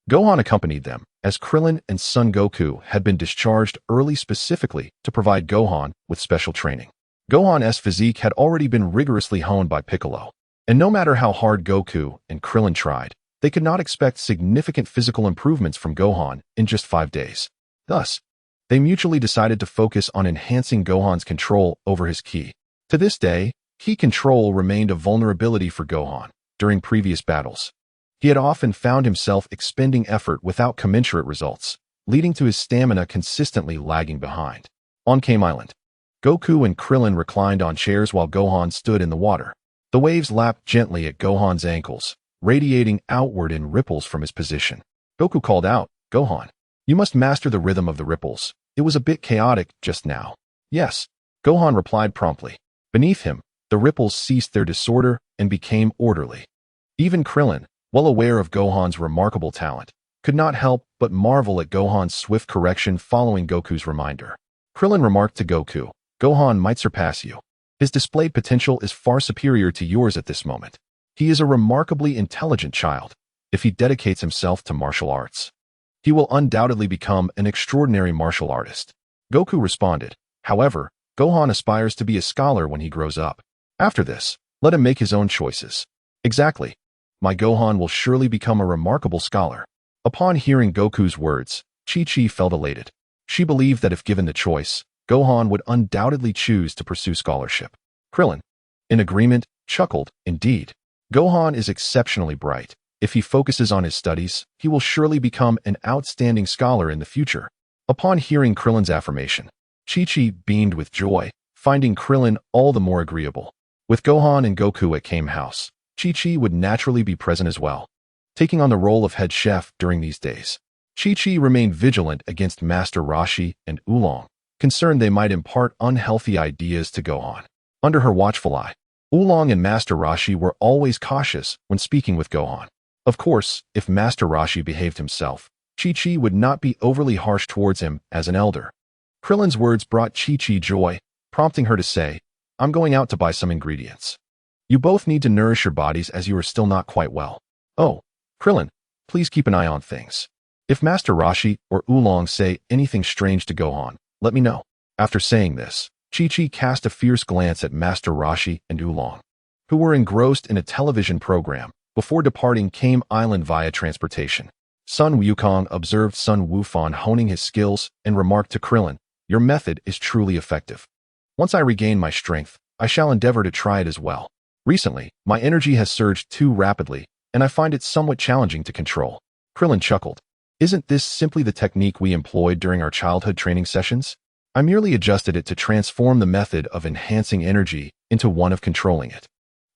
Gohan accompanied them, as Krillin and Son Goku had been discharged early specifically to provide Gohan with special training. Gohan's physique had already been rigorously honed by Piccolo, and no matter how hard Goku and Krillin tried, they could not expect significant physical improvements from Gohan in just 5 days. Thus, they mutually decided to focus on enhancing Gohan's control over his ki. To this day, ki control remained a vulnerability for Gohan during previous battles. He had often found himself expending effort without commensurate results, leading to his stamina consistently lagging behind. On Kame Island, Goku and Krillin reclined on chairs while Gohan stood in the water. The waves lapped gently at Gohan's ankles, radiating outward in ripples from his position. Goku called out, "Gohan, you must master the rhythm of the ripples. It was a bit chaotic just now." "Yes," Gohan replied promptly. Beneath him, the ripples ceased their disorder and became orderly. Even Krillin, well aware of Gohan's remarkable talent, could not help but marvel at Gohan's swift correction following Goku's reminder. Krillin remarked to Goku, "Gohan might surpass you. His displayed potential is far superior to yours at this moment. He is a remarkably intelligent child. If he dedicates himself to martial arts, he will undoubtedly become an extraordinary martial artist." Goku responded, "However, Gohan aspires to be a scholar when he grows up. After this, let him make his own choices." "Exactly. My Gohan will surely become a remarkable scholar." Upon hearing Goku's words, Chi-Chi felt elated. She believed that if given the choice, Gohan would undoubtedly choose to pursue scholarship. Krillin, in agreement, chuckled, "Indeed. Gohan is exceptionally bright. If he focuses on his studies, he will surely become an outstanding scholar in the future." Upon hearing Krillin's affirmation, Chi-Chi beamed with joy, finding Krillin all the more agreeable. With Gohan and Goku at Kame House, Chi-Chi would naturally be present as well, taking on the role of head chef during these days. Chi-Chi remained vigilant against Master Roshi and Oolong, concerned they might impart unhealthy ideas to Gohan. Under her watchful eye, Oolong and Master Roshi were always cautious when speaking with Gohan. Of course, if Master Roshi behaved himself, Chi-Chi would not be overly harsh towards him as an elder. Krillin's words brought Chi-Chi joy, prompting her to say, "I'm going out to buy some ingredients. You both need to nourish your bodies as you are still not quite well. Oh, Krillin, please keep an eye on things. If Master Roshi or Oolong say anything strange to Gohan, let me know." After saying this, Chi-Chi cast a fierce glance at Master Roshi and Oolong, who were engrossed in a television program, before departing Kame Island via transportation. Sun Wukong observed Sun Wufan honing his skills and remarked to Krillin, "Your method is truly effective. Once I regain my strength, I shall endeavor to try it as well. Recently, my energy has surged too rapidly, and I find it somewhat challenging to control." Krillin chuckled. "Isn't this simply the technique we employed during our childhood training sessions? I merely adjusted it to transform the method of enhancing energy into one of controlling it."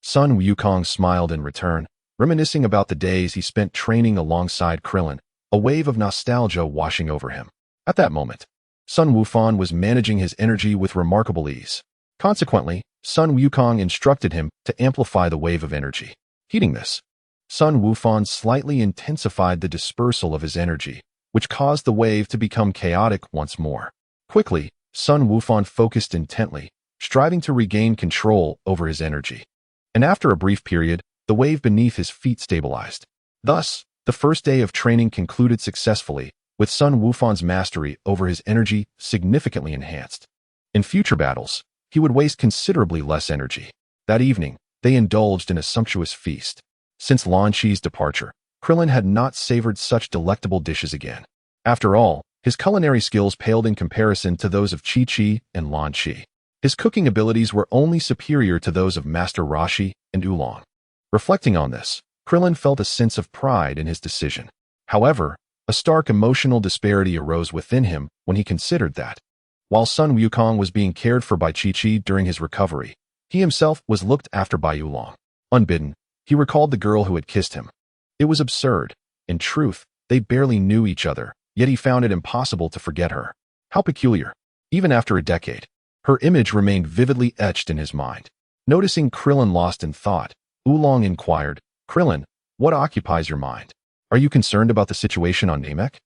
Sun Wukong smiled in return, reminiscing about the days he spent training alongside Krillin, a wave of nostalgia washing over him. At that moment, Sun Wufan was managing his energy with remarkable ease. Consequently, Sun Wukong instructed him to amplify the wave of energy. Heeding this, Sun Wufan slightly intensified the dispersal of his energy, which caused the wave to become chaotic once more. Quickly, Sun Wufan focused intently, striving to regain control over his energy. And after a brief period, the wave beneath his feet stabilized. Thus, the first day of training concluded successfully, with Sun Wufan's mastery over his energy significantly enhanced. In future battles, he would waste considerably less energy. That evening, they indulged in a sumptuous feast. Since Lan Chi's departure, Krillin had not savored such delectable dishes again. After all, his culinary skills paled in comparison to those of Chi-Chi and Lan Chi. His cooking abilities were only superior to those of Master Roshi and Oolong. Reflecting on this, Krillin felt a sense of pride in his decision. However, a stark emotional disparity arose within him when he considered that, while Sun Wukong was being cared for by Chi-Chi during his recovery, he himself was looked after by Oolong. Unbidden, he recalled the girl who had kissed him. It was absurd. In truth, they barely knew each other, yet he found it impossible to forget her. How peculiar. Even after a decade, her image remained vividly etched in his mind. Noticing Krillin lost in thought, Oolong inquired, "Krillin, what occupies your mind? Are you concerned about the situation on Namek?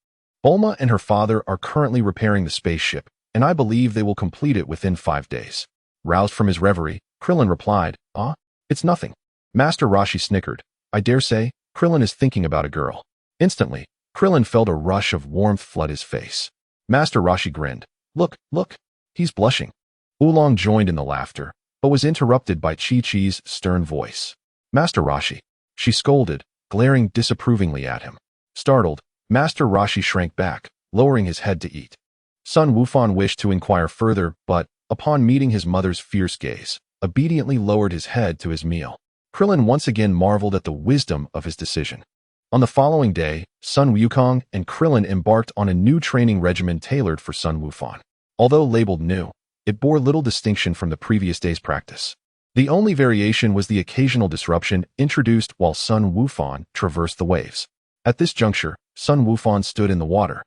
Bulma and her father are currently repairing the spaceship, and I believe they will complete it within 5 days." Roused from his reverie, Krillin replied, It's nothing." Master Roshi snickered. "I dare say, Krillin is thinking about a girl." Instantly, Krillin felt a rush of warmth flood his face. Master Roshi grinned. Look, he's blushing." Oolong joined in the laughter, but was interrupted by Chi-Chi's stern voice. "Master Roshi," she scolded, glaring disapprovingly at him. Startled, Master Roshi shrank back, lowering his head to eat. Sun Wufan wished to inquire further, but, upon meeting his mother's fierce gaze, obediently lowered his head to his meal. Krillin once again marveled at the wisdom of his decision. On the following day, Sun Wukong and Krillin embarked on a new training regimen tailored for Sun Wufan. Although labeled new, it bore little distinction from the previous day's practice. The only variation was the occasional disruption introduced while Sun Wufan traversed the waves. At this juncture, Sun Wufan stood in the water,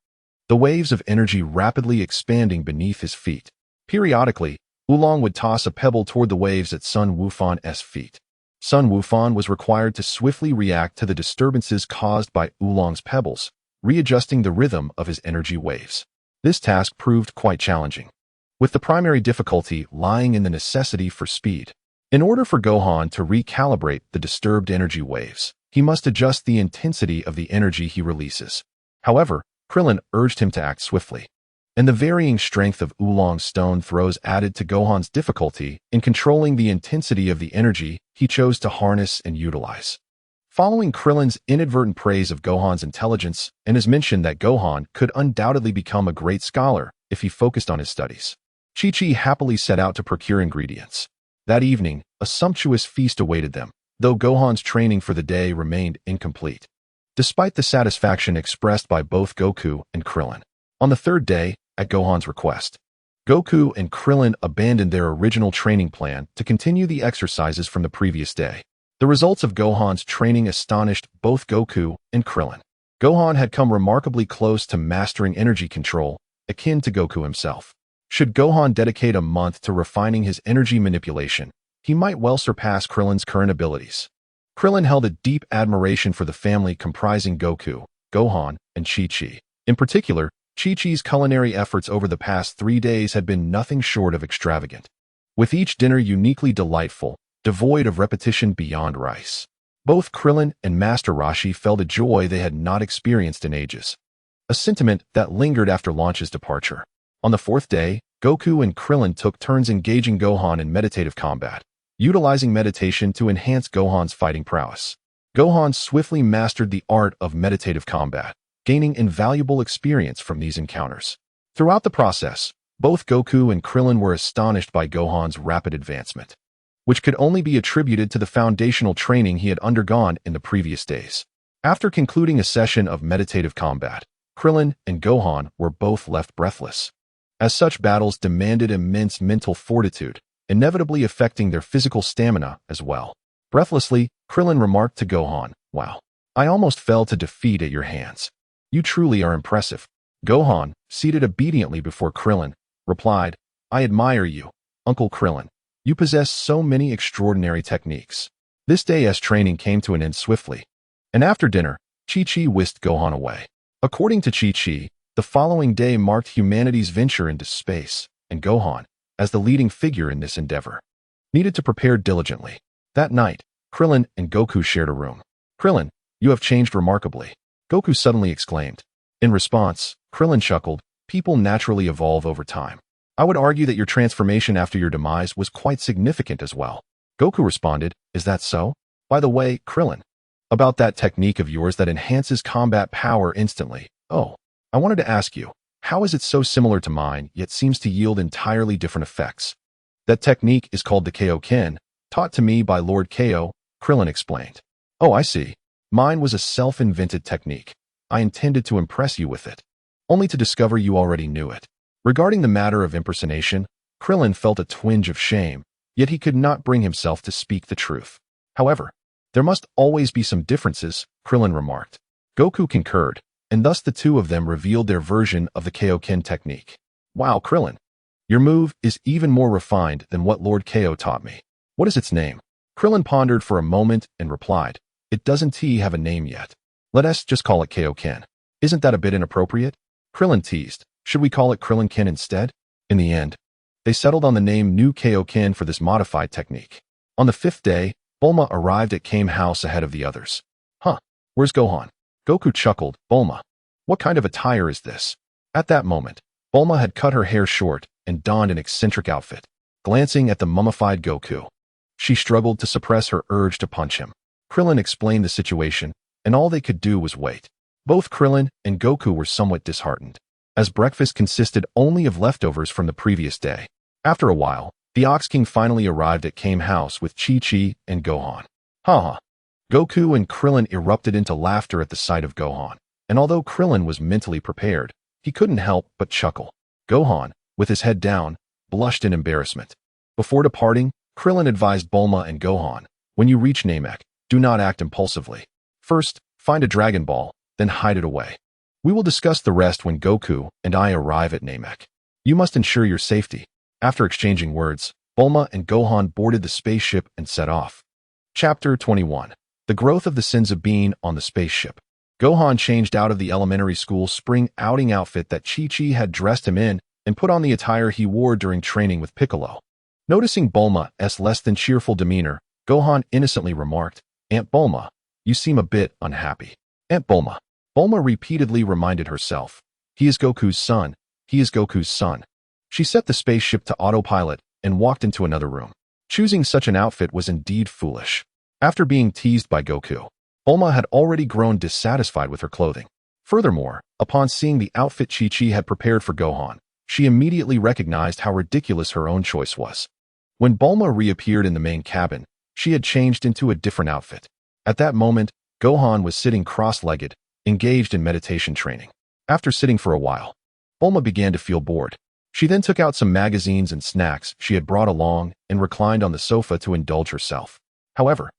the waves of energy rapidly expanding beneath his feet. Periodically, Oolong would toss a pebble toward the waves at Sun Wufan's feet. Sun Wufan was required to swiftly react to the disturbances caused by Oolong's pebbles, readjusting the rhythm of his energy waves. This task proved quite challenging, with the primary difficulty lying in the necessity for speed. In order for Gohan to recalibrate the disturbed energy waves, he must adjust the intensity of the energy he releases. However, Krillin urged him to act swiftly, and the varying strength of Oolong's stone throws added to Gohan's difficulty in controlling the intensity of the energy he chose to harness and utilize. Following Krillin's inadvertent praise of Gohan's intelligence and his mention that Gohan could undoubtedly become a great scholar if he focused on his studies, Chi-Chi happily set out to procure ingredients. That evening, a sumptuous feast awaited them, though Gohan's training for the day remained incomplete, despite the satisfaction expressed by both Goku and Krillin. On the third day, at Gohan's request, Goku and Krillin abandoned their original training plan to continue the exercises from the previous day. The results of Gohan's training astonished both Goku and Krillin. Gohan had come remarkably close to mastering energy control, akin to Goku himself. Should Gohan dedicate a month to refining his energy manipulation, he might well surpass Krillin's current abilities. Krillin held a deep admiration for the family comprising Goku, Gohan, and Chi-Chi. In particular, Chi-Chi's culinary efforts over the past 3 days had been nothing short of extravagant, with each dinner uniquely delightful, devoid of repetition beyond rice. Both Krillin and Master Roshi felt a joy they had not experienced in ages, a sentiment that lingered after Launch's departure. On the fourth day, Goku and Krillin took turns engaging Gohan in meditative combat, utilizing meditation to enhance Gohan's fighting prowess. Gohan swiftly mastered the art of meditative combat, gaining invaluable experience from these encounters. Throughout the process, both Goku and Krillin were astonished by Gohan's rapid advancement, which could only be attributed to the foundational training he had undergone in the previous days. After concluding a session of meditative combat, Krillin and Gohan were both left breathless, as such battles demanded immense mental fortitude, inevitably affecting their physical stamina as well. Breathlessly, Krillin remarked to Gohan, "Wow, I almost fell to defeat at your hands. You truly are impressive." Gohan, seated obediently before Krillin, replied, "I admire you, Uncle Krillin. You possess so many extraordinary techniques." This day's training came to an end swiftly, and after dinner, Chi-Chi whisked Gohan away. According to Chi-Chi, the following day marked humanity's venture into space, and Gohan, as the leading figure in this endeavor, needed to prepare diligently. That night, Krillin and Goku shared a room. "Krillin, you have changed remarkably," Goku suddenly exclaimed. In response, Krillin chuckled, "People naturally evolve over time. I would argue that your transformation after your demise was quite significant as well." Goku responded, "Is that so? By the way, Krillin, about that technique of yours that enhances combat power instantly. Oh, I wanted to ask you, how is it so similar to mine, yet seems to yield entirely different effects?" "That technique is called the Kaioken, taught to me by Lord Kao," Krillin explained. "Oh, I see. Mine was a self-invented technique. I intended to impress you with it, only to discover you already knew it." Regarding the matter of impersonation, Krillin felt a twinge of shame, yet he could not bring himself to speak the truth. "However, there must always be some differences," Krillin remarked. Goku concurred, and thus the two of them revealed their version of the Kaioken technique. "Wow, Krillin, your move is even more refined than what Lord Kao taught me. What is its name?" Krillin pondered for a moment and replied, "It doesn't have a name yet. Let us just call it Kaioken. Isn't that a bit inappropriate?" Krillin teased, "Should we call it Krillin-ken instead?" In the end, they settled on the name New Kaioken for this modified technique. On the fifth day, Bulma arrived at Kame House ahead of the others. "Huh, where's Gohan?" Goku chuckled, "Bulma, what kind of attire is this?" At that moment, Bulma had cut her hair short and donned an eccentric outfit. Glancing at the mummified Goku, she struggled to suppress her urge to punch him. Krillin explained the situation, and all they could do was wait. Both Krillin and Goku were somewhat disheartened, as breakfast consisted only of leftovers from the previous day. After a while, the Ox King finally arrived at Kame House with Chi-Chi and Gohan. "Ha ha, Goku and Krillin erupted into laughter at the sight of Gohan, and although Krillin was mentally prepared, he couldn't help but chuckle. Gohan, with his head down, blushed in embarrassment. Before departing, Krillin advised Bulma and Gohan, when you reach Namek, do not act impulsively. First, find a Dragon Ball, then hide it away. We will discuss the rest when Goku and I arrive at Namek. You must ensure your safety. After exchanging words, Bulma and Gohan boarded the spaceship and set off. Chapter 21. The Growth of the Saibamen on the Spaceship. Gohan changed out of the elementary school spring outing outfit that Chi-Chi had dressed him in and put on the attire he wore during training with Piccolo. Noticing Bulma's less than cheerful demeanor, Gohan innocently remarked, "Aunt Bulma, you seem a bit unhappy." Aunt Bulma. Bulma repeatedly reminded herself, he is Goku's son, he is Goku's son. She set the spaceship to autopilot and walked into another room. Choosing such an outfit was indeed foolish. After being teased by Goku, Bulma had already grown dissatisfied with her clothing. Furthermore, upon seeing the outfit Chi-Chi had prepared for Gohan, she immediately recognized how ridiculous her own choice was. When Bulma reappeared in the main cabin, she had changed into a different outfit. At that moment, Gohan was sitting cross-legged, engaged in meditation training. After sitting for a while, Bulma began to feel bored. She then took out some magazines and snacks she had brought along and reclined on the sofa to indulge herself. However,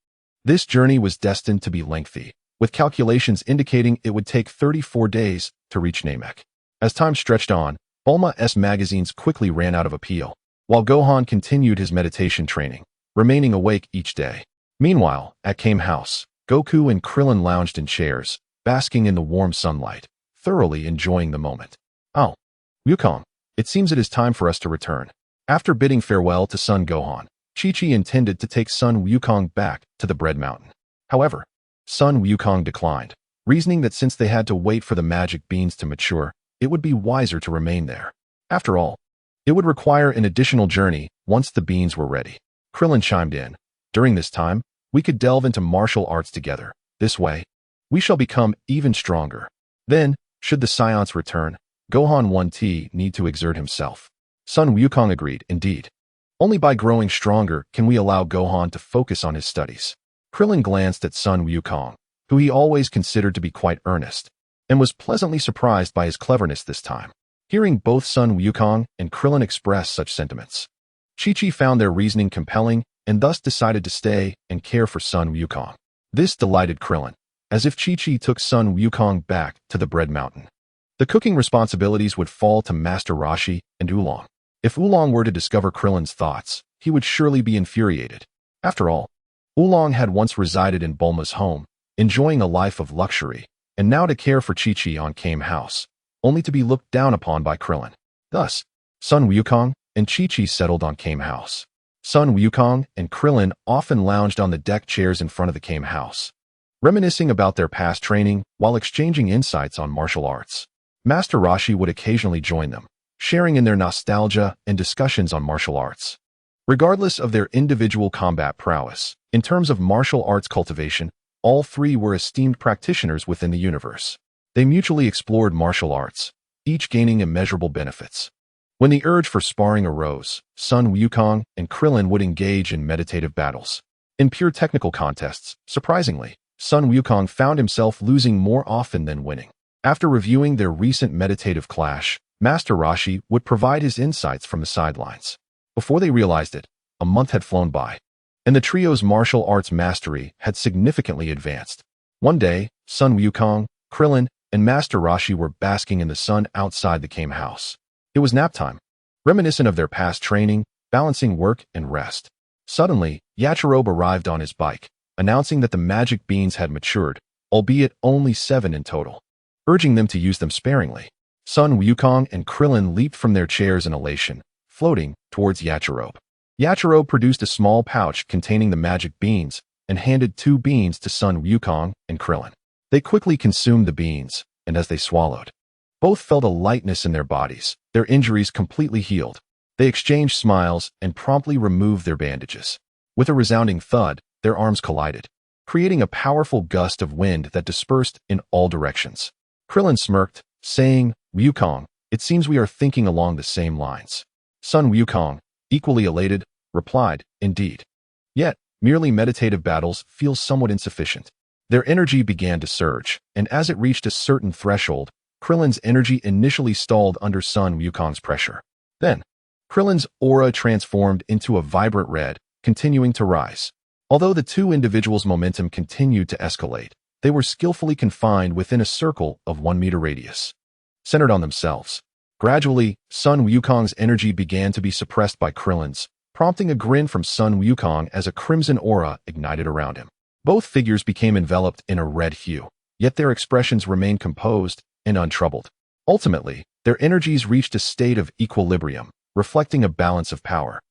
this journey was destined to be lengthy, with calculations indicating it would take 34 days to reach Namek. As time stretched on, Bulma's magazines quickly ran out of appeal, while Gohan continued his meditation training, remaining awake each day. Meanwhile, at Kame House, Goku and Krillin lounged in chairs, basking in the warm sunlight, thoroughly enjoying the moment. "Oh, Wukong, it seems it is time for us to return." After bidding farewell to son Gohan, Chi-Chi intended to take son Wukong back to the Bread Mountain. However, son Wukong declined, reasoning that since they had to wait for the magic beans to mature, it would be wiser to remain there. After all, it would require an additional journey once the beans were ready. Krillin chimed in, "During this time, we could delve into martial arts together. This way, we shall become even stronger. Then, should the Saiyans return, Gohan won't need to exert himself." Son Wukong agreed, "Indeed. Only by growing stronger can we allow Gohan to focus on his studies." Krillin glanced at son Wukong, who he always considered to be quite earnest, and was pleasantly surprised by his cleverness this time. Hearing both son Wukong and Krillin express such sentiments, Chi-Chi found their reasoning compelling and thus decided to stay and care for son Wukong. This delighted Krillin, as if Chi-Chi took son Wukong back to the Bread Mountain. The cooking responsibilities would fall to Master Roshi and Oolong. If Oolong were to discover Krillin's thoughts, he would surely be infuriated. After all, Oolong had once resided in Bulma's home, enjoying a life of luxury, and now to care for Chi-Chi on Kame House, only to be looked down upon by Krillin. Thus, son Wukong and Chi-Chi settled on Kame House. Son Wukong and Krillin often lounged on the deck chairs in front of the Kame House, reminiscing about their past training while exchanging insights on martial arts. Master Roshi would occasionally join them, sharing in their nostalgia and discussions on martial arts. Regardless of their individual combat prowess, in terms of martial arts cultivation, all three were esteemed practitioners within the universe. They mutually explored martial arts, each gaining immeasurable benefits. When the urge for sparring arose, son Wukong and Krillin would engage in meditative battles. In pure technical contests, surprisingly, son Wukong found himself losing more often than winning. After reviewing their recent meditative clash, Master Roshi would provide his insights from the sidelines. Before they realized it, a month had flown by, and the trio's martial arts mastery had significantly advanced. One day, son Wukong, Krillin, and Master Roshi were basking in the sun outside the Kame House. It was nap time. Reminiscent of their past training, balancing work and rest. Suddenly, Yachirobe arrived on his bike, announcing that the magic beans had matured, albeit only 7 in total, urging them to use them sparingly. Son Wukong and Krillin leaped from their chairs in elation, floating towards Yachirobe. Yachirobe produced a small pouch containing the magic beans and handed 2 beans to son Wukong and Krillin. They quickly consumed the beans, and as they swallowed, both felt a lightness in their bodies, their injuries completely healed. They exchanged smiles and promptly removed their bandages. With a resounding thud, their arms collided, creating a powerful gust of wind that dispersed in all directions. Krillin smirked, saying, "Wukong, it seems we are thinking along the same lines." Son Wukong, equally elated, replied, "Indeed. Yet, Merely meditative battles feel somewhat insufficient. Their energy began to surge, and as it reached a certain threshold, Krillin's energy initially stalled under Sun Wukong's pressure. Then, Krillin's aura transformed into a vibrant red, continuing to rise. Although the two individuals' momentum continued to escalate, they were skillfully confined within a circle of 1 meter radius, centered on themselves. Gradually, Sun Wukong's energy began to be suppressed by Krillin's, prompting a grin from Sun Wukong as a crimson aura ignited around him. Both figures became enveloped in a red hue, yet their expressions remained composed and untroubled. Ultimately, their energies reached a state of equilibrium, reflecting a balance of power.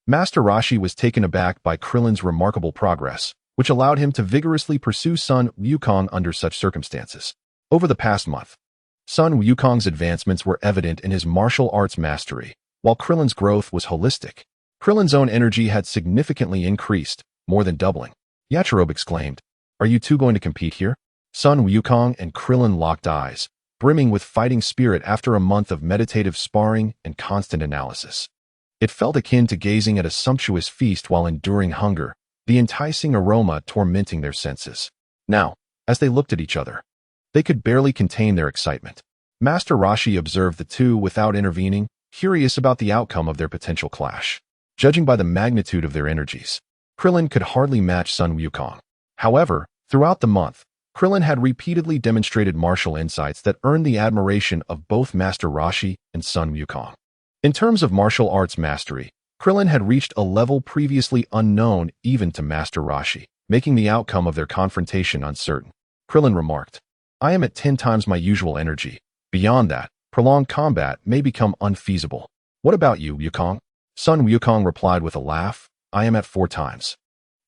Master Roshi was taken aback by Krillin's remarkable progress, which allowed him to vigorously pursue Sun Wukong under such circumstances. Over the past month, Sun Wukong's advancements were evident in his martial arts mastery, while Krillin's growth was holistic. Krillin's own energy had significantly increased, more than doubling. Yachirobe exclaimed, "Are you two going to compete here?" Sun Wukong and Krillin locked eyes, brimming with fighting spirit after a month of meditative sparring and constant analysis. It felt akin to gazing at a sumptuous feast while enduring hunger, the enticing aroma tormenting their senses. Now, as they looked at each other, they could barely contain their excitement. Master Roshi observed the two without intervening, curious about the outcome of their potential clash. Judging by the magnitude of their energies, Krillin could hardly match Sun Wukong. However, throughout the month, Krillin had repeatedly demonstrated martial insights that earned the admiration of both Master Roshi and Sun Wukong. In terms of martial arts mastery, Krillin had reached a level previously unknown even to Master Roshi, making the outcome of their confrontation uncertain. Krillin remarked, "I am at 10 times my usual energy. Beyond that, prolonged combat may become unfeasible. What about you, Wukong?" Sun Wukong replied with a laugh, "I am at 4 times.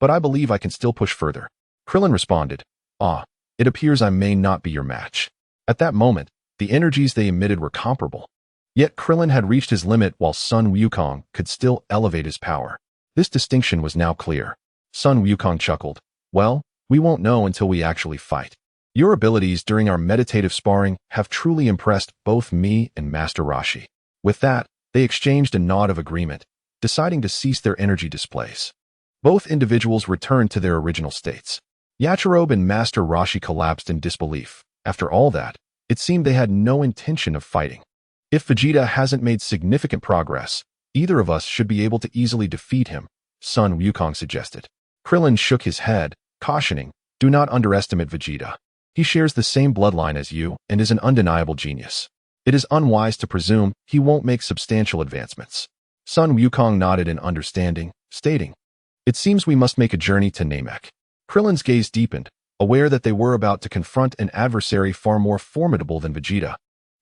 But I believe I can still push further." Krillin responded, "It appears I may not be your match." At that moment, the energies they emitted were comparable. Yet Krillin had reached his limit while Sun Wukong could still elevate his power. This distinction was now clear. Sun Wukong chuckled, "Well, we won't know until we actually fight. Your abilities during our meditative sparring have truly impressed both me and Master Roshi." With that, they exchanged a nod of agreement, deciding to cease their energy displays. Both individuals returned to their original states. Yachirobe and Master Roshi collapsed in disbelief. After all that, it seemed they had no intention of fighting. "If Vegeta hasn't made significant progress, either of us should be able to easily defeat him," Sun Wukong suggested. Krillin shook his head, cautioning, "Do not underestimate Vegeta. He shares the same bloodline as you and is an undeniable genius. It is unwise to presume he won't make substantial advancements." Sun Wukong nodded in understanding, stating, "It seems we must make a journey to Namek." Krillin's gaze deepened, aware that they were about to confront an adversary far more formidable than Vegeta,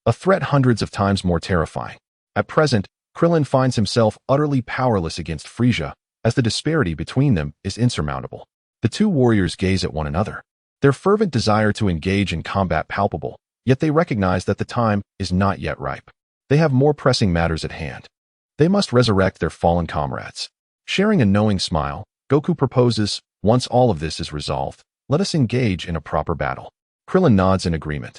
a threat hundreds of times more terrifying. At present, Krillin finds himself utterly powerless against Frieza, as the disparity between them is insurmountable. The two warriors gaze at one another, their fervent desire to engage in combat palpable, yet they recognize that the time is not yet ripe. They have more pressing matters at hand. They must resurrect their fallen comrades. Sharing a knowing smile, Goku proposes, "Once all of this is resolved, let us engage in a proper battle." Krillin nods in agreement.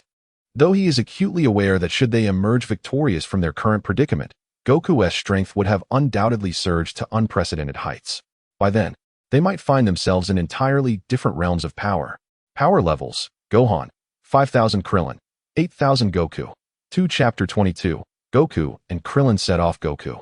Though he is acutely aware that should they emerge victorious from their current predicament, Goku's strength would have undoubtedly surged to unprecedented heights. By then, they might find themselves in entirely different realms of power. Power levels: Gohan, 5,000 Krillin, 8,000 Goku. 2 Chapter 22, Goku and Krillin set off Goku.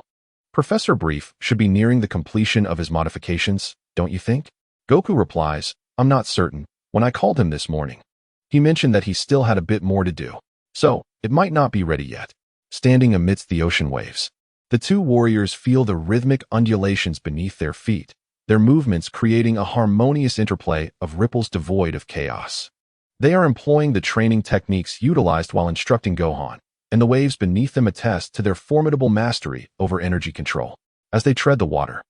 Professor Brief should be nearing the completion of his modifications, don't you think? Goku replies, "I'm not certain. When I called him this morning, he mentioned that he still had a bit more to do. So, it might not be ready yet." Standing amidst the ocean waves, the two warriors feel the rhythmic undulations beneath their feet, their movements creating a harmonious interplay of ripples devoid of chaos. They are employing the training techniques utilized while instructing Gohan, and the waves beneath them attest to their formidable mastery over energy control. As they tread the water,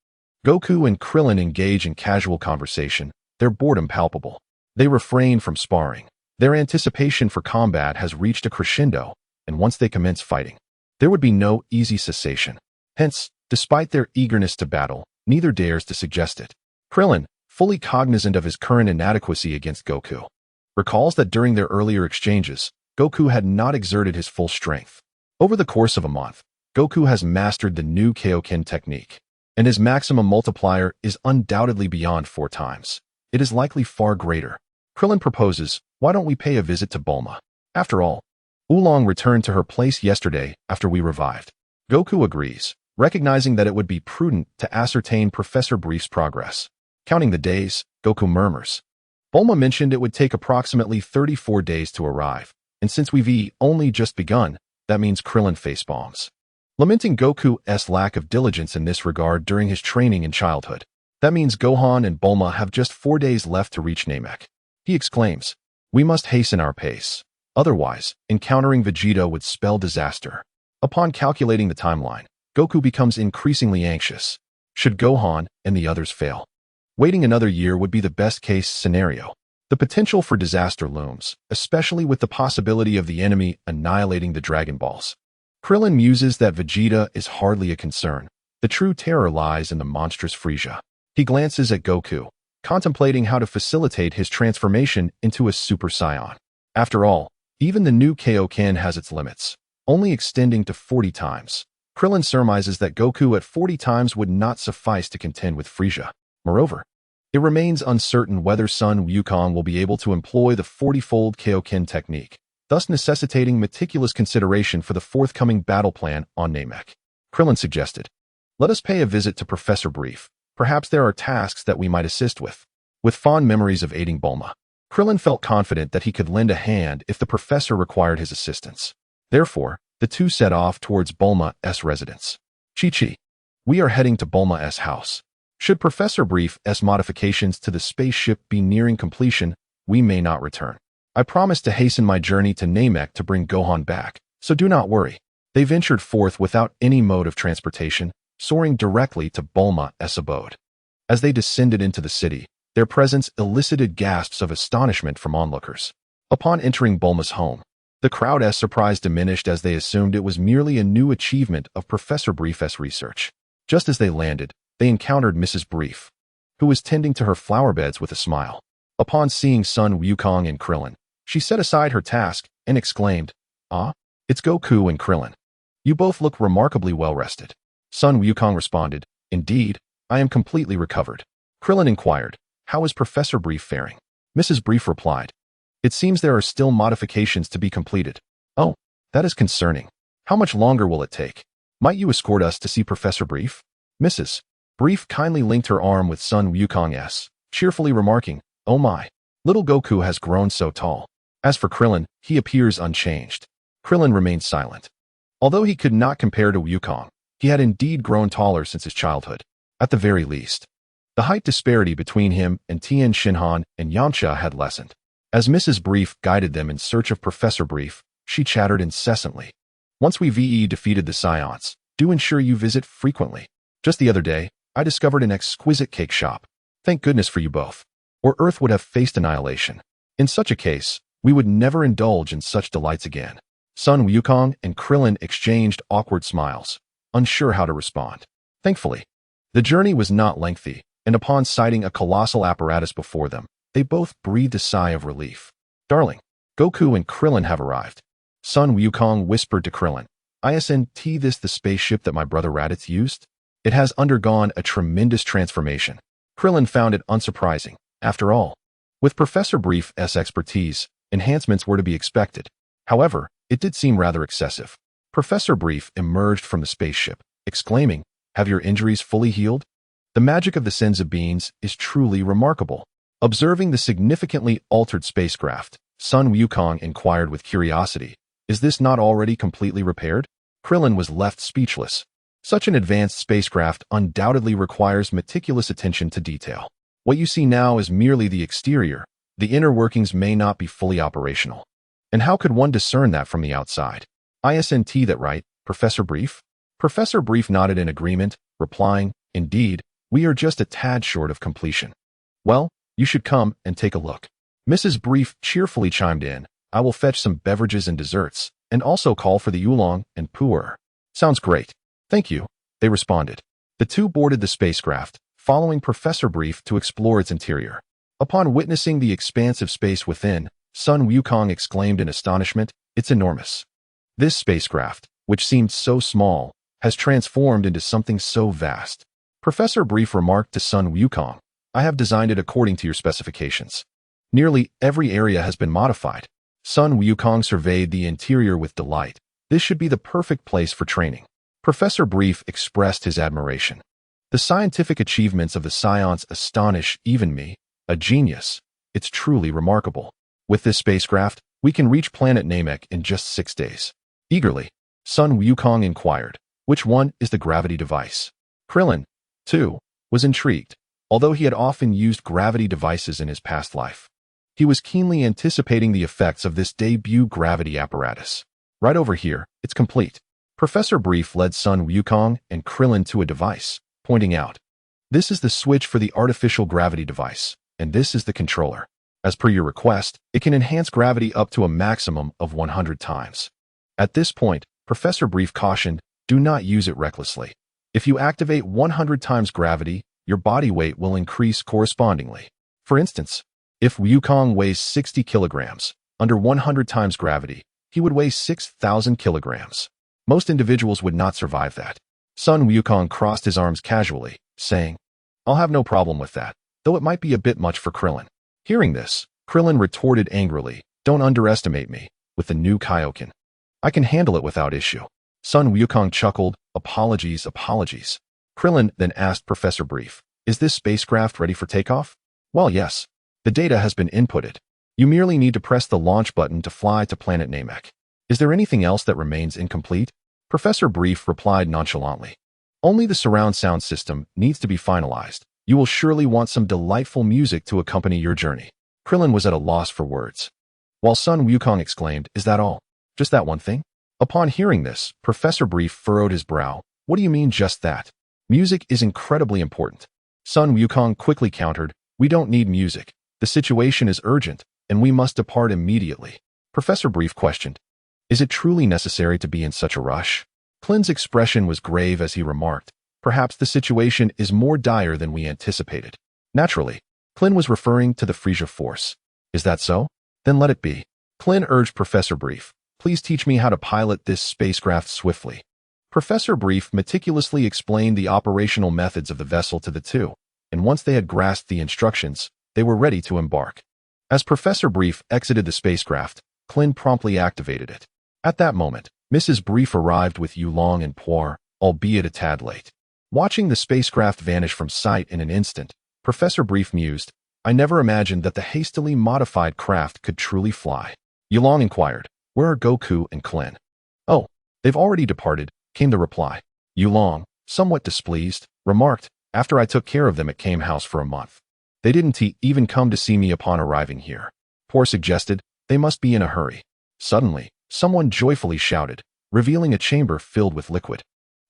Goku and Krillin engage in casual conversation, their boredom palpable. They refrain from sparring. Their anticipation for combat has reached a crescendo, and once they commence fighting, there would be no easy cessation. Hence, despite their eagerness to battle, neither dares to suggest it. Krillin, fully cognizant of his current inadequacy against Goku, recalls that during their earlier exchanges, Goku had not exerted his full strength. Over the course of a month, Goku has mastered the new Kaioken technique, and his maximum multiplier is undoubtedly beyond 4 times. It is likely far greater. Krillin proposes, why don't we pay a visit to Bulma? After all, Oolong returned to her place yesterday after we revived. Goku agrees, recognizing that it would be prudent to ascertain Professor Brief's progress. Counting the days, Goku murmurs. Bulma mentioned it would take approximately 34 days to arrive, and since we've only just begun, that means Krillin facepalms. Lamenting Goku's lack of diligence in this regard during his training in childhood. That means Gohan and Bulma have just 4 days left to reach Namek. He exclaims, we must hasten our pace. Otherwise, encountering Vegeta would spell disaster. Upon calculating the timeline, Goku becomes increasingly anxious. Should Gohan and the others fail? Waiting another year would be the best-case scenario. The potential for disaster looms, especially with the possibility of the enemy annihilating the Dragon Balls. Krillin muses that Vegeta is hardly a concern. The true terror lies in the monstrous Frieza. He glances at Goku, contemplating how to facilitate his transformation into a Super Saiyan. After all, even the new Kaioken has its limits, only extending to 40 times. Krillin surmises that Goku at 40 times would not suffice to contend with Frieza. Moreover, it remains uncertain whether Sun Wukong will be able to employ the 40-fold Kaioken technique, thus necessitating meticulous consideration for the forthcoming battle plan on Namek. Krillin suggested, let us pay a visit to Professor Brief. Perhaps there are tasks that we might assist with. With fond memories of aiding Bulma, Krillin felt confident that he could lend a hand if the professor required his assistance. Therefore, the two set off towards Bulma's residence. Chi-Chi, we are heading to Bulma's house. Should Professor Brief's modifications to the spaceship be nearing completion, we may not return. I promise to hasten my journey to Namek to bring Gohan back, so do not worry. They ventured forth without any mode of transportation, soaring directly to Bulma's abode. As they descended into the city, their presence elicited gasps of astonishment from onlookers. Upon entering Bulma's home, the crowd's surprise diminished as they assumed it was merely a new achievement of Professor Brief's research. Just as they landed, they encountered Mrs. Brief, who was tending to her flower beds with a smile. Upon seeing Sun Wukong and Krillin, she set aside her task and exclaimed, ah, it's Goku and Krillin. You both look remarkably well-rested. Sun Wukong responded, indeed, I am completely recovered. Krillin inquired, how is Professor Brief faring? Mrs. Brief replied, it seems there are still modifications to be completed. Oh, that is concerning. How much longer will it take? Might you escort us to see Professor Brief? Mrs. Brief kindly linked her arm with Sun Wukong's, cheerfully remarking, oh my, little Goku has grown so tall. As for Krillin, he appears unchanged. Krillin remained silent. Although he could not compare to Wukong, he had indeed grown taller since his childhood. At the very least, the height disparity between him and Tien Shinhan and Yamcha had lessened. As Mrs. Brief guided them in search of Professor Brief, she chattered incessantly. Once we've defeated the Saiyans, do ensure you visit frequently. Just the other day, I discovered an exquisite cake shop. Thank goodness for you both, or Earth would have faced annihilation. In such a case, we would never indulge in such delights again. Sun Wukong and Krillin exchanged awkward smiles, unsure how to respond. Thankfully, the journey was not lengthy, and upon sighting a colossal apparatus before them, they both breathed a sigh of relief. Darling, Goku and Krillin have arrived. Sun Wukong whispered to Krillin, isn't this the spaceship that my brother Raditz used? It has undergone a tremendous transformation. Krillin found it unsurprising. After all, with Professor Brief's expertise, enhancements were to be expected. However, it did seem rather excessive. Professor Brief emerged from the spaceship, exclaiming, have your injuries fully healed? The magic of the senzu beans is truly remarkable. Observing the significantly altered spacecraft, Sun Wukong inquired with curiosity, is this not already completely repaired? Krillin was left speechless. Such an advanced spacecraft undoubtedly requires meticulous attention to detail. What you see now is merely the exterior. The inner workings may not be fully operational. And how could one discern that from the outside? Isn't that right, Professor Brief? Professor Brief nodded in agreement, replying, indeed, we are just a tad short of completion. Well, you should come and take a look. Mrs. Brief cheerfully chimed in, I will fetch some beverages and desserts, and also call for the oolong and pu'er. Sounds great. Thank you, they responded. The two boarded the spacecraft, following Professor Brief to explore its interior. Upon witnessing the expansive space within, Sun Wukong exclaimed in astonishment, it's enormous. This spacecraft, which seemed so small, has transformed into something so vast. Professor Brief remarked to Sun Wukong, I have designed it according to your specifications. Nearly every area has been modified. Sun Wukong surveyed the interior with delight. This should be the perfect place for training. Professor Brief expressed his admiration. The scientific achievements of the Saiyans astonish even me, a genius. It's truly remarkable. With this spacecraft, we can reach planet Namek in just 6 days. Eagerly, Sun Wukong inquired, which one is the gravity device? Krillin, too, was intrigued, although he had often used gravity devices in his past life. He was keenly anticipating the effects of this debut gravity apparatus. Right over here, it's complete. Professor Brief led Sun Wukong and Krillin to a device, pointing out, this is the switch for the artificial gravity device, and this is the controller. As per your request, it can enhance gravity up to a maximum of 100 times. At this point, Professor Brief cautioned, do not use it recklessly. If you activate 100 times gravity, your body weight will increase correspondingly. For instance, if Wukong weighs 60 kilograms, under 100 times gravity, he would weigh 6,000 kilograms. Most individuals would not survive that. Sun Wukong crossed his arms casually, saying, I'll have no problem with that, though it might be a bit much for Krillin. Hearing this, Krillin retorted angrily, don't underestimate me, with the new Kaioken. I can handle it without issue. Sun Wukong chuckled, apologies. Krillin then asked Professor Brief, is this spacecraft ready for takeoff? Well, yes. The data has been inputted. You merely need to press the launch button to fly to planet Namek. Is there anything else that remains incomplete? Professor Brief replied nonchalantly. Only the surround sound system needs to be finalized. You will surely want some delightful music to accompany your journey. Krillin was at a loss for words. While Sun Wukong exclaimed, is that all? Just that one thing? Upon hearing this, Professor Brief furrowed his brow. What do you mean just that? Music is incredibly important. Sun Wukong quickly countered, we don't need music. The situation is urgent, and we must depart immediately. Professor Brief questioned, is it truly necessary to be in such a rush? Klin's expression was grave as he remarked, perhaps the situation is more dire than we anticipated. Naturally, Klin was referring to the Frisia force. Is that so? Then let it be. Klin urged Professor Brief, please teach me how to pilot this spacecraft swiftly. Professor Brief meticulously explained the operational methods of the vessel to the two, and once they had grasped the instructions, they were ready to embark. As Professor Brief exited the spacecraft, Klin promptly activated it. At that moment, Mrs. Brief arrived with Yulong and Poir, albeit a tad late. Watching the spacecraft vanish from sight in an instant, Professor Brief mused, I never imagined that the hastily modified craft could truly fly. Yulong inquired, where are Goku and Klin? Oh, they've already departed, came the reply. Yulong, somewhat displeased, remarked, after I took care of them at Kame House for a month. They didn't even come to see me upon arriving here. Poor suggested, they must be in a hurry. Suddenly, someone joyfully shouted, revealing a chamber filled with liquid.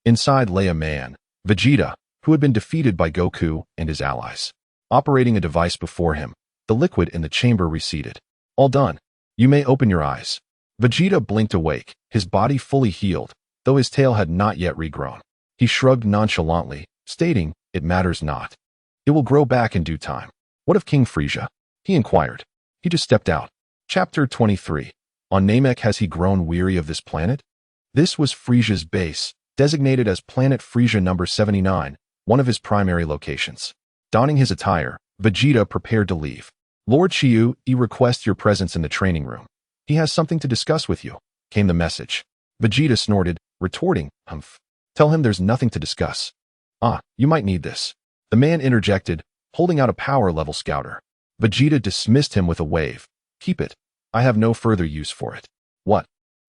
Inside lay a man, Vegeta, who had been defeated by Goku and his allies. Operating a device before him, the liquid in the chamber receded. All done. You may open your eyes. Vegeta blinked awake, his body fully healed, though his tail had not yet regrown. He shrugged nonchalantly, stating, it matters not. It will grow back in due time. What of King Frisia? He inquired. He just stepped out. Chapter 23. On Namek has he grown weary of this planet? This was Frisia's base, designated as Planet Frisia number 79, one of his primary locations. Donning his attire, Vegeta prepared to leave. Lord Chiu, he requests your presence in the training room. He has something to discuss with you, came the message. Vegeta snorted, retorting, humph. Tell him there's nothing to discuss. Ah, you might need this. The man interjected, holding out a power-level scouter. Vegeta dismissed him with a wave. Keep it. I have no further use for it. What?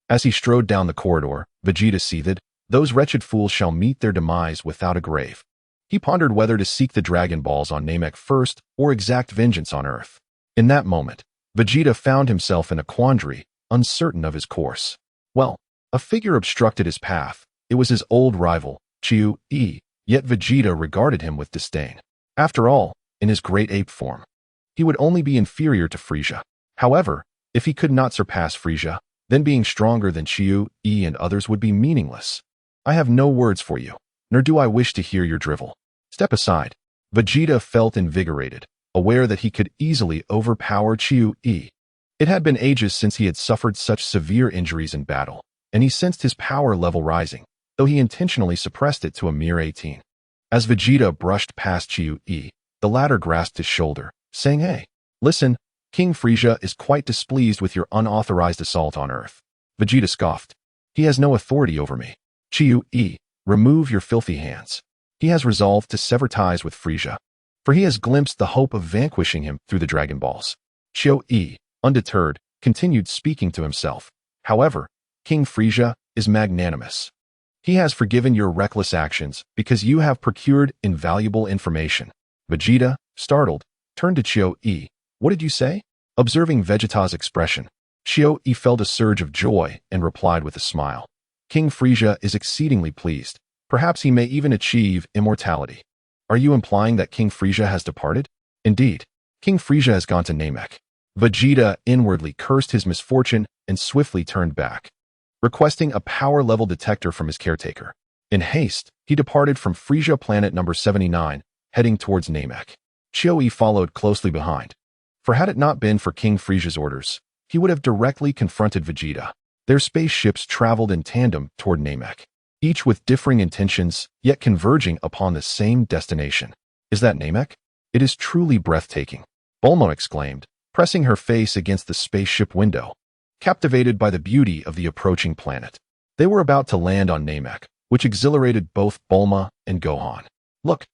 As he strode down the corridor, Vegeta seethed, those wretched fools shall meet their demise without a grave. He pondered whether to seek the Dragon Balls on Namek first or exact vengeance on Earth. In that moment, Vegeta found himself in a quandary, uncertain of his course. Well, a figure obstructed his path. It was his old rival, Chiu-E, yet Vegeta regarded him with disdain. After all, in his great ape form, he would only be inferior to Frisia. However, if he could not surpass Frisia, then being stronger than Chiu-E and others would be meaningless. I have no words for you, nor do I wish to hear your drivel. Step aside. Vegeta felt invigorated, aware that he could easily overpower Chiu-E. It had been ages since he had suffered such severe injuries in battle, and he sensed his power level rising, though he intentionally suppressed it to a mere 18. As Vegeta brushed past Chi-Yu, the latter grasped his shoulder, saying, "Hey, listen, King Frieza is quite displeased with your unauthorized assault on Earth." Vegeta scoffed. "He has no authority over me. Chi-Yu, remove your filthy hands." He has resolved to sever ties with Frieza, for he has glimpsed the hope of vanquishing him through the Dragon Balls. Chi-Yu, undeterred, continued speaking to himself. "However, King Frieza is magnanimous. He has forgiven your reckless actions because you have procured invaluable information." Vegeta, startled, turned to Chi-Yu. "What did you say?" Observing Vegeta's expression, Chi-Yu felt a surge of joy and replied with a smile. "King Frieza is exceedingly pleased. Perhaps he may even achieve immortality." "Are you implying that King Frieza has departed?" "Indeed, King Frieza has gone to Namek." Vegeta inwardly cursed his misfortune and swiftly turned back, requesting a power-level detector from his caretaker. In haste, he departed from Frieza planet number 79, heading towards Namek. Chi-Yu followed closely behind, for had it not been for King Frieza's orders, he would have directly confronted Vegeta. Their spaceships traveled in tandem toward Namek, each with differing intentions, yet converging upon the same destination. "Is that Namek? It is truly breathtaking," Bulma exclaimed, pressing her face against the spaceship window, captivated by the beauty of the approaching planet. They were about to land on Namek, which exhilarated both Bulma and Gohan. "Look,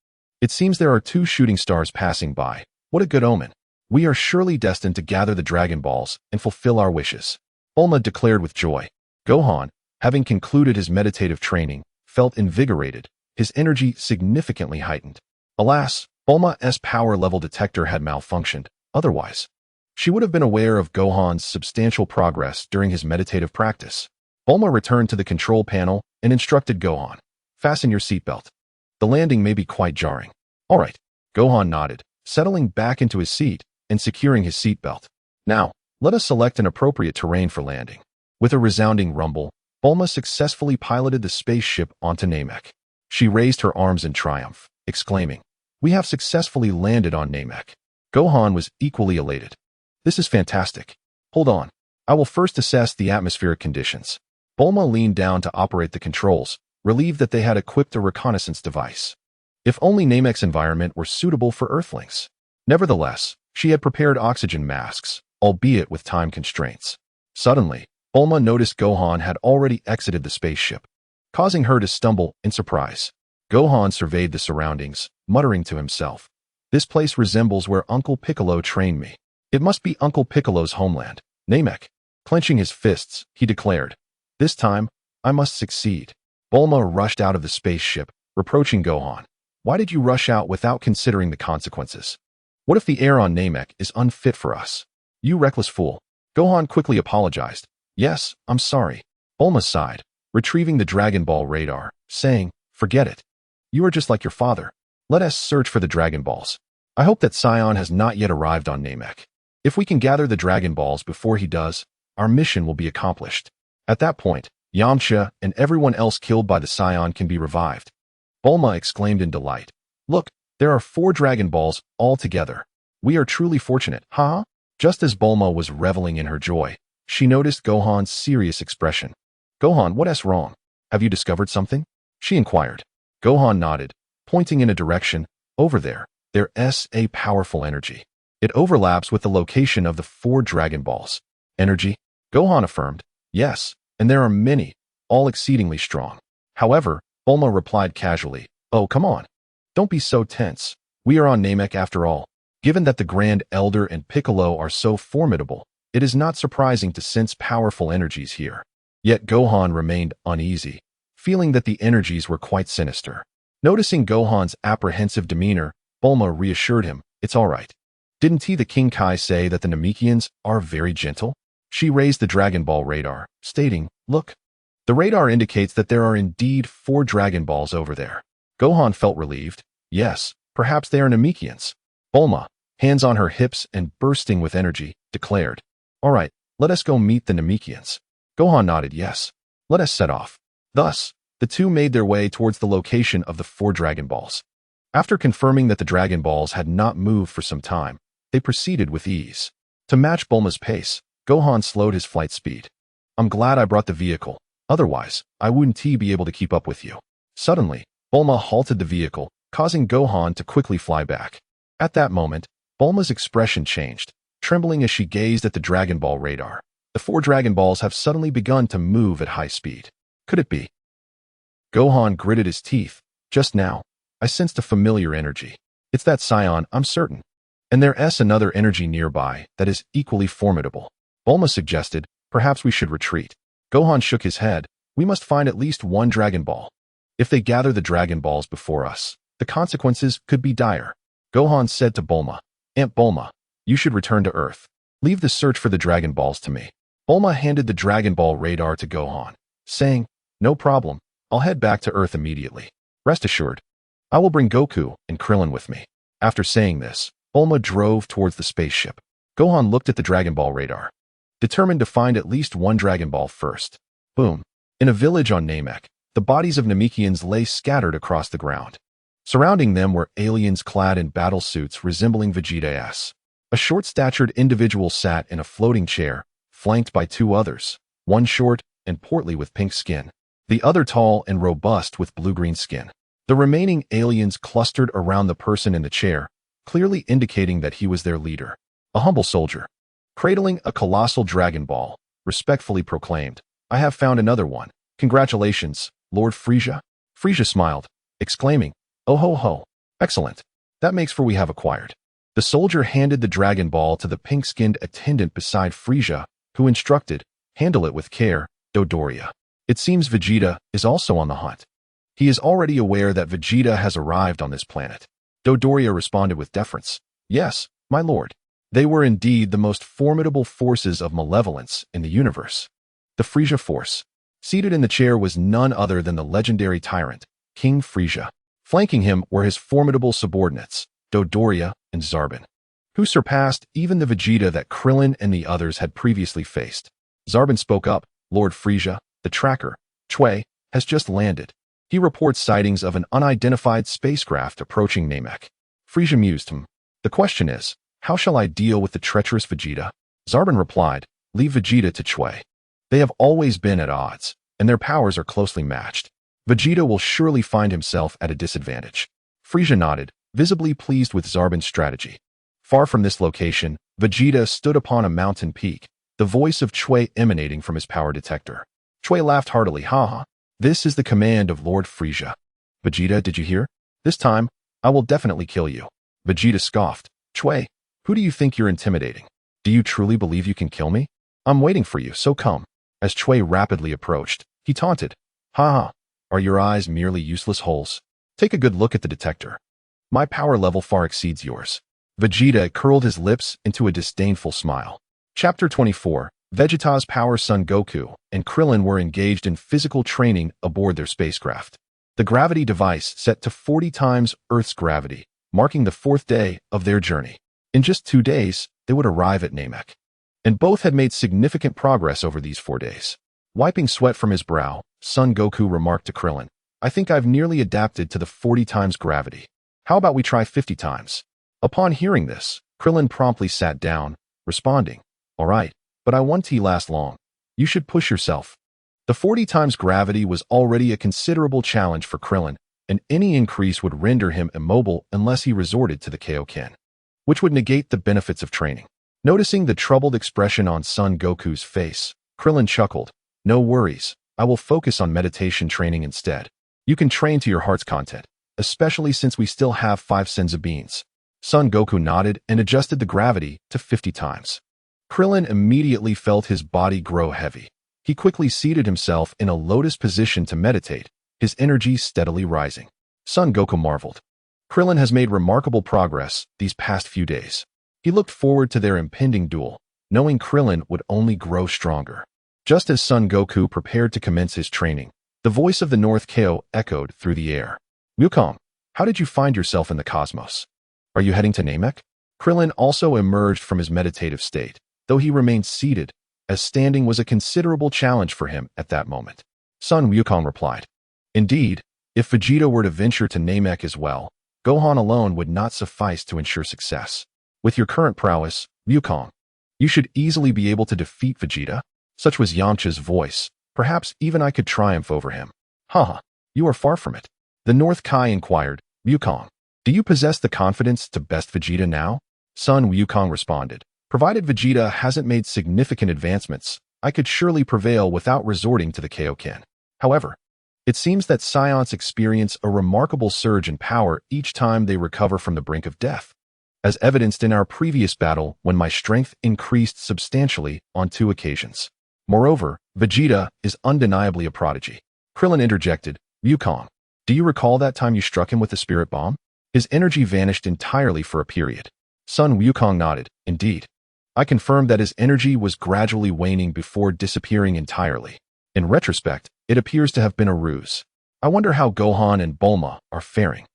it seems there are 2 shooting stars passing by. What a good omen. We are surely destined to gather the Dragon Balls and fulfill our wishes," Bulma declared with joy. Gohan, having concluded his meditative training, felt invigorated, his energy significantly heightened. Alas, Bulma's power-level detector had malfunctioned. Otherwise, she would have been aware of Gohan's substantial progress during his meditative practice. Bulma returned to the control panel and instructed Gohan, "Fasten your seatbelt. The landing may be quite jarring." "All right." Gohan nodded, settling back into his seat and securing his seatbelt. "Now, let us select an appropriate terrain for landing." With a resounding rumble, Bulma successfully piloted the spaceship onto Namek. She raised her arms in triumph, exclaiming, "We have successfully landed on Namek." Gohan was equally elated. "This is fantastic. Hold on. I will first assess the atmospheric conditions." Bulma leaned down to operate the controls, relieved that they had equipped a reconnaissance device. If only Namek's environment were suitable for Earthlings. Nevertheless, she had prepared oxygen masks, albeit with time constraints. Suddenly, Bulma noticed Gohan had already exited the spaceship, causing her to stumble in surprise. Gohan surveyed the surroundings, muttering to himself, "This place resembles where Uncle Piccolo trained me. It must be Uncle Piccolo's homeland, Namek." Clenching his fists, he declared, "This time, I must succeed." Bulma rushed out of the spaceship, reproaching Gohan. "Why did you rush out without considering the consequences? What if the air on Namek is unfit for us? You reckless fool." Gohan quickly apologized. "Yes, I'm sorry." Bulma sighed, retrieving the Dragon Ball radar, saying, "Forget it. You are just like your father. Let us search for the Dragon Balls. I hope that Saiyan has not yet arrived on Namek. If we can gather the Dragon Balls before he does, our mission will be accomplished. At that point, Yamcha and everyone else killed by the Saiyan can be revived." Bulma exclaimed in delight. "Look, there are 4 Dragon Balls all together. We are truly fortunate, huh?" Just as Bulma was reveling in her joy, she noticed Gohan's serious expression. "Gohan, what's wrong? Have you discovered something?" she inquired. Gohan nodded, pointing in a direction. "Over there, there's a powerful energy. It overlaps with the location of the 4 Dragon Balls." "Energy?" Gohan affirmed. "Yes, and there are many, all exceedingly strong." However, Bulma replied casually, "Oh, come on. Don't be so tense. We are on Namek after all. Given that the Grand Elder and Piccolo are so formidable, it is not surprising to sense powerful energies here." Yet Gohan remained uneasy, feeling that the energies were quite sinister. Noticing Gohan's apprehensive demeanor, Bulma reassured him, "It's all right. Didn't the King Kai say that the Namekians are very gentle?" She raised the Dragon Ball radar, stating, "Look. The radar indicates that there are indeed 4 Dragon Balls over there." Gohan felt relieved. "Yes, perhaps they are Namekians." Bulma, hands on her hips and bursting with energy, declared, "All right, let us go meet the Namekians." Gohan nodded yes. "Let us set off." Thus, the two made their way towards the location of the 4 Dragon Balls. After confirming that the Dragon Balls had not moved for some time, they proceeded with ease. To match Bulma's pace, Gohan slowed his flight speed. "I'm glad I brought the vehicle. Otherwise, I wouldn't be able to keep up with you." Suddenly, Bulma halted the vehicle, causing Gohan to quickly fly back. At that moment, Bulma's expression changed, trembling as she gazed at the Dragon Ball radar. The 4 Dragon Balls have suddenly begun to move at high speed. Could it be? Gohan gritted his teeth. Just now, I sensed a familiar energy. It's that Saiyan, I'm certain. And there's another energy nearby that is equally formidable. Bulma suggested, perhaps we should retreat. Gohan shook his head. We must find at least 1 Dragon Ball. If they gather the Dragon Balls before us, the consequences could be dire. Gohan said to Bulma, Aunt Bulma, you should return to Earth. Leave the search for the Dragon Balls to me. Bulma handed the Dragon Ball radar to Gohan, saying, no problem, I'll head back to Earth immediately. Rest assured, I will bring Goku and Krillin with me. After saying this, Bulma drove towards the spaceship. Gohan looked at the Dragon Ball radar, determined to find at least 1 Dragon Ball first. Boom. In a village on Namek, the bodies of Namekians lay scattered across the ground. Surrounding them were aliens clad in battle suits resembling Vegeta's. A short-statured individual sat in a floating chair, flanked by 2 others, one short and portly with pink skin, the other tall and robust with blue-green skin. The remaining aliens clustered around the person in the chair, clearly indicating that he was their leader. A humble soldier, cradling a colossal Dragon Ball, respectfully proclaimed, I have found another one. Congratulations, Lord Frieza. Frieza smiled, exclaiming, oh ho ho, excellent. That makes for we have acquired. The soldier handed the Dragon Ball to the pink-skinned attendant beside Frieza, who instructed, handle it with care, Dodoria. It seems Vegeta is also on the hunt. He is already aware that Vegeta has arrived on this planet. Dodoria responded with deference. Yes, my lord. They were indeed the most formidable forces of malevolence in the universe. The Frieza Force. Seated in the chair was none other than the legendary tyrant, King Frieza. Flanking him were his formidable subordinates, Dodoria and Zarbon, who surpassed even the Vegeta that Krillin and the others had previously faced. Zarbon spoke up, Lord Frieza, the tracker, Chui, has just landed. He reports sightings of an unidentified spacecraft approaching Namek. Frieza mused him. The question is, how shall I deal with the treacherous Vegeta? Zarbon replied, leave Vegeta to Chui. They have always been at odds, and their powers are closely matched. Vegeta will surely find himself at a disadvantage. Frieza nodded, visibly pleased with Zarbon's strategy. Far from this location, Vegeta stood upon a mountain peak, the voice of Chui emanating from his power detector. Chui laughed heartily, haha. This is the command of Lord Frieza. Vegeta, did you hear? This time, I will definitely kill you. Vegeta scoffed. Chui, who do you think you're intimidating? Do you truly believe you can kill me? I'm waiting for you, so come. As Chui rapidly approached, he taunted. Haha, are your eyes merely useless holes? Take a good look at the detector. My power level far exceeds yours. Vegeta curled his lips into a disdainful smile. Chapter 24. Vegeta's power son Goku and Krillin were engaged in physical training aboard their spacecraft. The gravity device set to 40 times Earth's gravity, marking the 4th day of their journey. In just 2 days, they would arrive at Namek. And both had made significant progress over these 4 days. Wiping sweat from his brow, son Goku remarked to Krillin, I think I've nearly adapted to the 40 times gravity. How about we try 50 times? Upon hearing this, Krillin promptly sat down, responding, all right, but I won't last long. You should push yourself. The 40 times gravity was already a considerable challenge for Krillin, and any increase would render him immobile unless he resorted to the Kaioken, which would negate the benefits of training. Noticing the troubled expression on son Goku's face, Krillin chuckled, no worries, I will focus on meditation training instead. You can train to your heart's content, especially since we still have 5 Senzu beans. Son Goku nodded and adjusted the gravity to 50 times. Krillin immediately felt his body grow heavy. He quickly seated himself in a lotus position to meditate, his energy steadily rising. Son Goku marveled. Krillin has made remarkable progress these past few days. He looked forward to their impending duel, knowing Krillin would only grow stronger. Just as Son Goku prepared to commence his training, the voice of the North Kao echoed through the air. Wukong, how did you find yourself in the cosmos? Are you heading to Namek? Krillin also emerged from his meditative state, though he remained seated, as standing was a considerable challenge for him at that moment. Son Wukong replied, indeed, if Vegeta were to venture to Namek as well, Gohan alone would not suffice to ensure success. With your current prowess, Wukong, you should easily be able to defeat Vegeta. Such was Yamcha's voice. Perhaps even I could triumph over him. Haha, you are far from it. The North Kai inquired, Wukong, do you possess the confidence to best Vegeta now? Son Wukong responded. Provided Vegeta hasn't made significant advancements, I could surely prevail without resorting to the Kaioken. However, it seems that Saiyans experience a remarkable surge in power each time they recover from the brink of death, as evidenced in our previous battle when my strength increased substantially on 2 occasions. Moreover, Vegeta is undeniably a prodigy. Krillin interjected, Wukong, do you recall that time you struck him with the spirit bomb? His energy vanished entirely for a period. Son Wukong nodded, indeed. I confirmed that his energy was gradually waning before disappearing entirely. In retrospect, it appears to have been a ruse. I wonder how Gohan and Bulma are faring.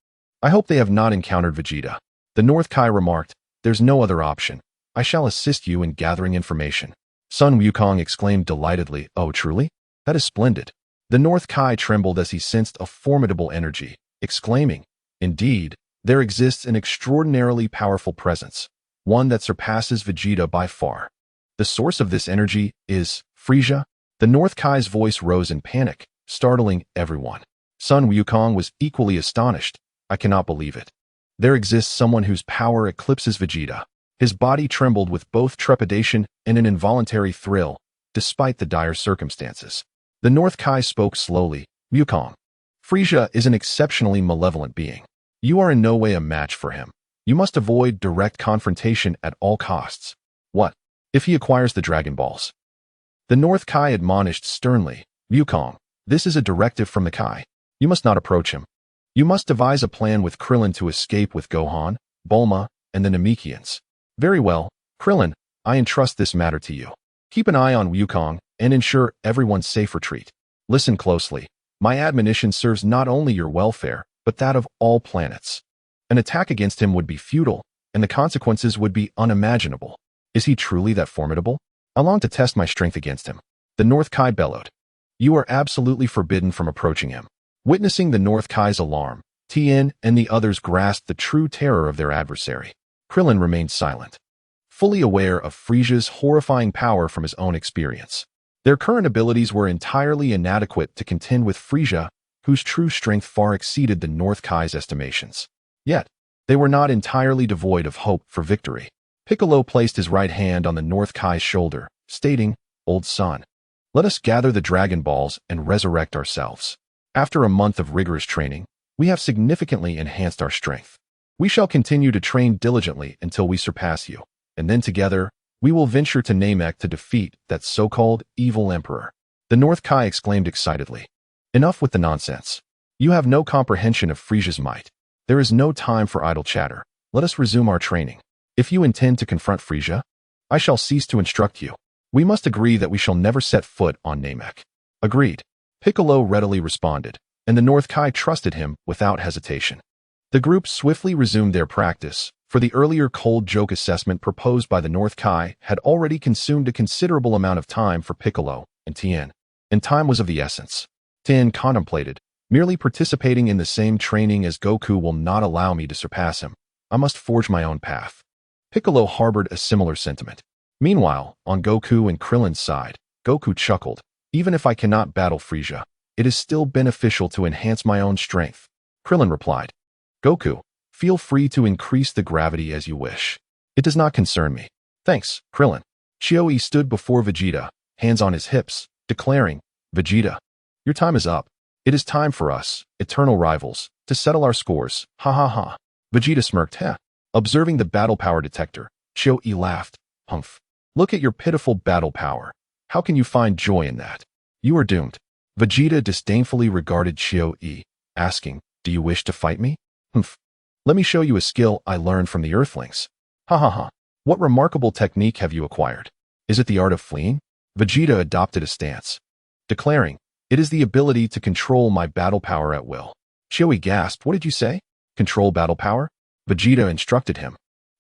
I hope they have not encountered Vegeta. The North Kai remarked, there's no other option. I shall assist you in gathering information. Son Wukong exclaimed delightedly, oh truly? That is splendid. The North Kai trembled as he sensed a formidable energy, exclaiming, indeed, there exists an extraordinarily powerful presence, one that surpasses Vegeta by far. The source of this energy is Frieza. The North Kai's voice rose in panic, startling everyone. Son Wukong was equally astonished. I cannot believe it. There exists someone whose power eclipses Vegeta. His body trembled with both trepidation and an involuntary thrill, despite the dire circumstances. The North Kai spoke slowly, Wukong. Frieza is an exceptionally malevolent being. You are in no way a match for him. You must avoid direct confrontation at all costs. What if he acquires the Dragon Balls? The North Kai admonished sternly, Wukong, this is a directive from the Kai. You must not approach him. You must devise a plan with Krillin to escape with Gohan, Bulma, and the Namekians. Very well, Krillin, I entrust this matter to you. Keep an eye on Wukong and ensure everyone's safe retreat. Listen closely. My admonition serves not only your welfare, but that of all planets. An attack against him would be futile, and the consequences would be unimaginable. Is he truly that formidable? I long to test my strength against him. The North Kai bellowed. You are absolutely forbidden from approaching him. Witnessing the North Kai's alarm, Tien and the others grasped the true terror of their adversary. Krillin remained silent, fully aware of Frieza's horrifying power from his own experience. Their current abilities were entirely inadequate to contend with Frieza, whose true strength far exceeded the North Kai's estimations. Yet, they were not entirely devoid of hope for victory. Piccolo placed his right hand on the North Kai's shoulder, stating, Old son, let us gather the Dragon Balls and resurrect ourselves. After a month of rigorous training, we have significantly enhanced our strength. We shall continue to train diligently until we surpass you, and then together, we will venture to Namek to defeat that so-called evil emperor. The North Kai exclaimed excitedly. Enough with the nonsense. You have no comprehension of Frieza's might. There is no time for idle chatter. Let us resume our training. If you intend to confront Frieza, I shall cease to instruct you. We must agree that we shall never set foot on Namek. Agreed. Piccolo readily responded, and the North Kai trusted him without hesitation. The group swiftly resumed their practice, for the earlier cold joke assessment proposed by the North Kai had already consumed a considerable amount of time for Piccolo and Tien, and time was of the essence. Tien contemplated, merely participating in the same training as Goku will not allow me to surpass him. I must forge my own path. Piccolo harbored a similar sentiment. Meanwhile, on Goku and Krillin's side, Goku chuckled. Even if I cannot battle Frieza, it is still beneficial to enhance my own strength. Krillin replied, Goku, feel free to increase the gravity as you wish. It does not concern me. Thanks, Krillin. Chioe stood before Vegeta, hands on his hips, declaring, Vegeta, your time is up. It is time for us, eternal rivals, to settle our scores. Ha ha ha. Vegeta smirked, heh. Observing the battle power detector, Chioe laughed, humph. Look at your pitiful battle power. How can you find joy in that? You are doomed. Vegeta disdainfully regarded Chioe, asking, do you wish to fight me? Humph. Let me show you a skill I learned from the Earthlings. Ha ha ha. What remarkable technique have you acquired? Is it the art of fleeing? Vegeta adopted a stance, declaring, it is the ability to control my battle power at will. Chioe gasped, what did you say? Control battle power? Vegeta instructed him.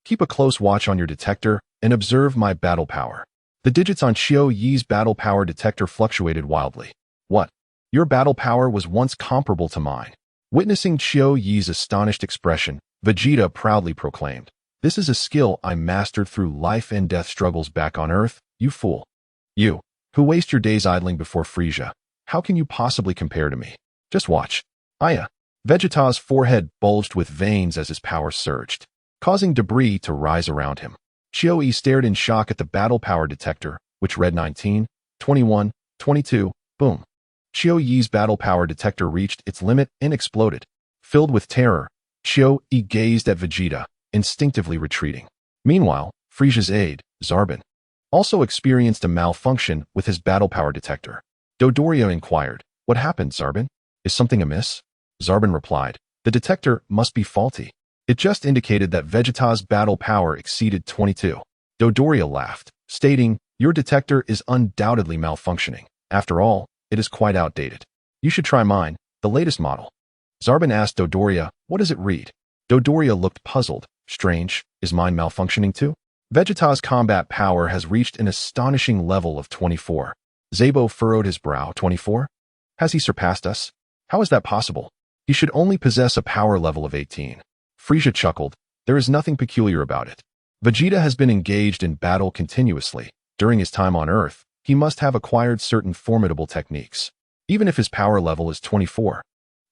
Keep a close watch on your detector and observe my battle power. The digits on Chioe's battle power detector fluctuated wildly. What? Your battle power was once comparable to mine. Witnessing Chioe's astonished expression, Vegeta proudly proclaimed, this is a skill I mastered through life and death struggles back on Earth, you fool. You, who waste your days idling before Frieza, how can you possibly compare to me? Just watch. Aya. Vegeta's forehead bulged with veins as his power surged, causing debris to rise around him. Chiyo stared in shock at the battle power detector, which read 19, 21, 22, boom. Chiyo's battle power detector reached its limit and exploded. Filled with terror, Chiyo gazed at Vegeta, instinctively retreating. Meanwhile, Frieza's aide, Zarbon, also experienced a malfunction with his battle power detector. Dodoria inquired, "What happened, Zarbon? Is something amiss?" Zarbon replied, "The detector must be faulty. It just indicated that Vegeta's battle power exceeded 22. Dodoria laughed, stating, "Your detector is undoubtedly malfunctioning. After all, it is quite outdated. You should try mine, the latest model." Zarbon asked Dodoria, "What does it read?" Dodoria looked puzzled. "Strange, is mine malfunctioning too?" Vegeta's combat power has reached an astonishing level of 24. Zabo furrowed his brow. 24? Has he surpassed us? How is that possible? He should only possess a power level of 18. Frieza chuckled. There is nothing peculiar about it. Vegeta has been engaged in battle continuously. During his time on Earth, he must have acquired certain formidable techniques. Even if his power level is 24.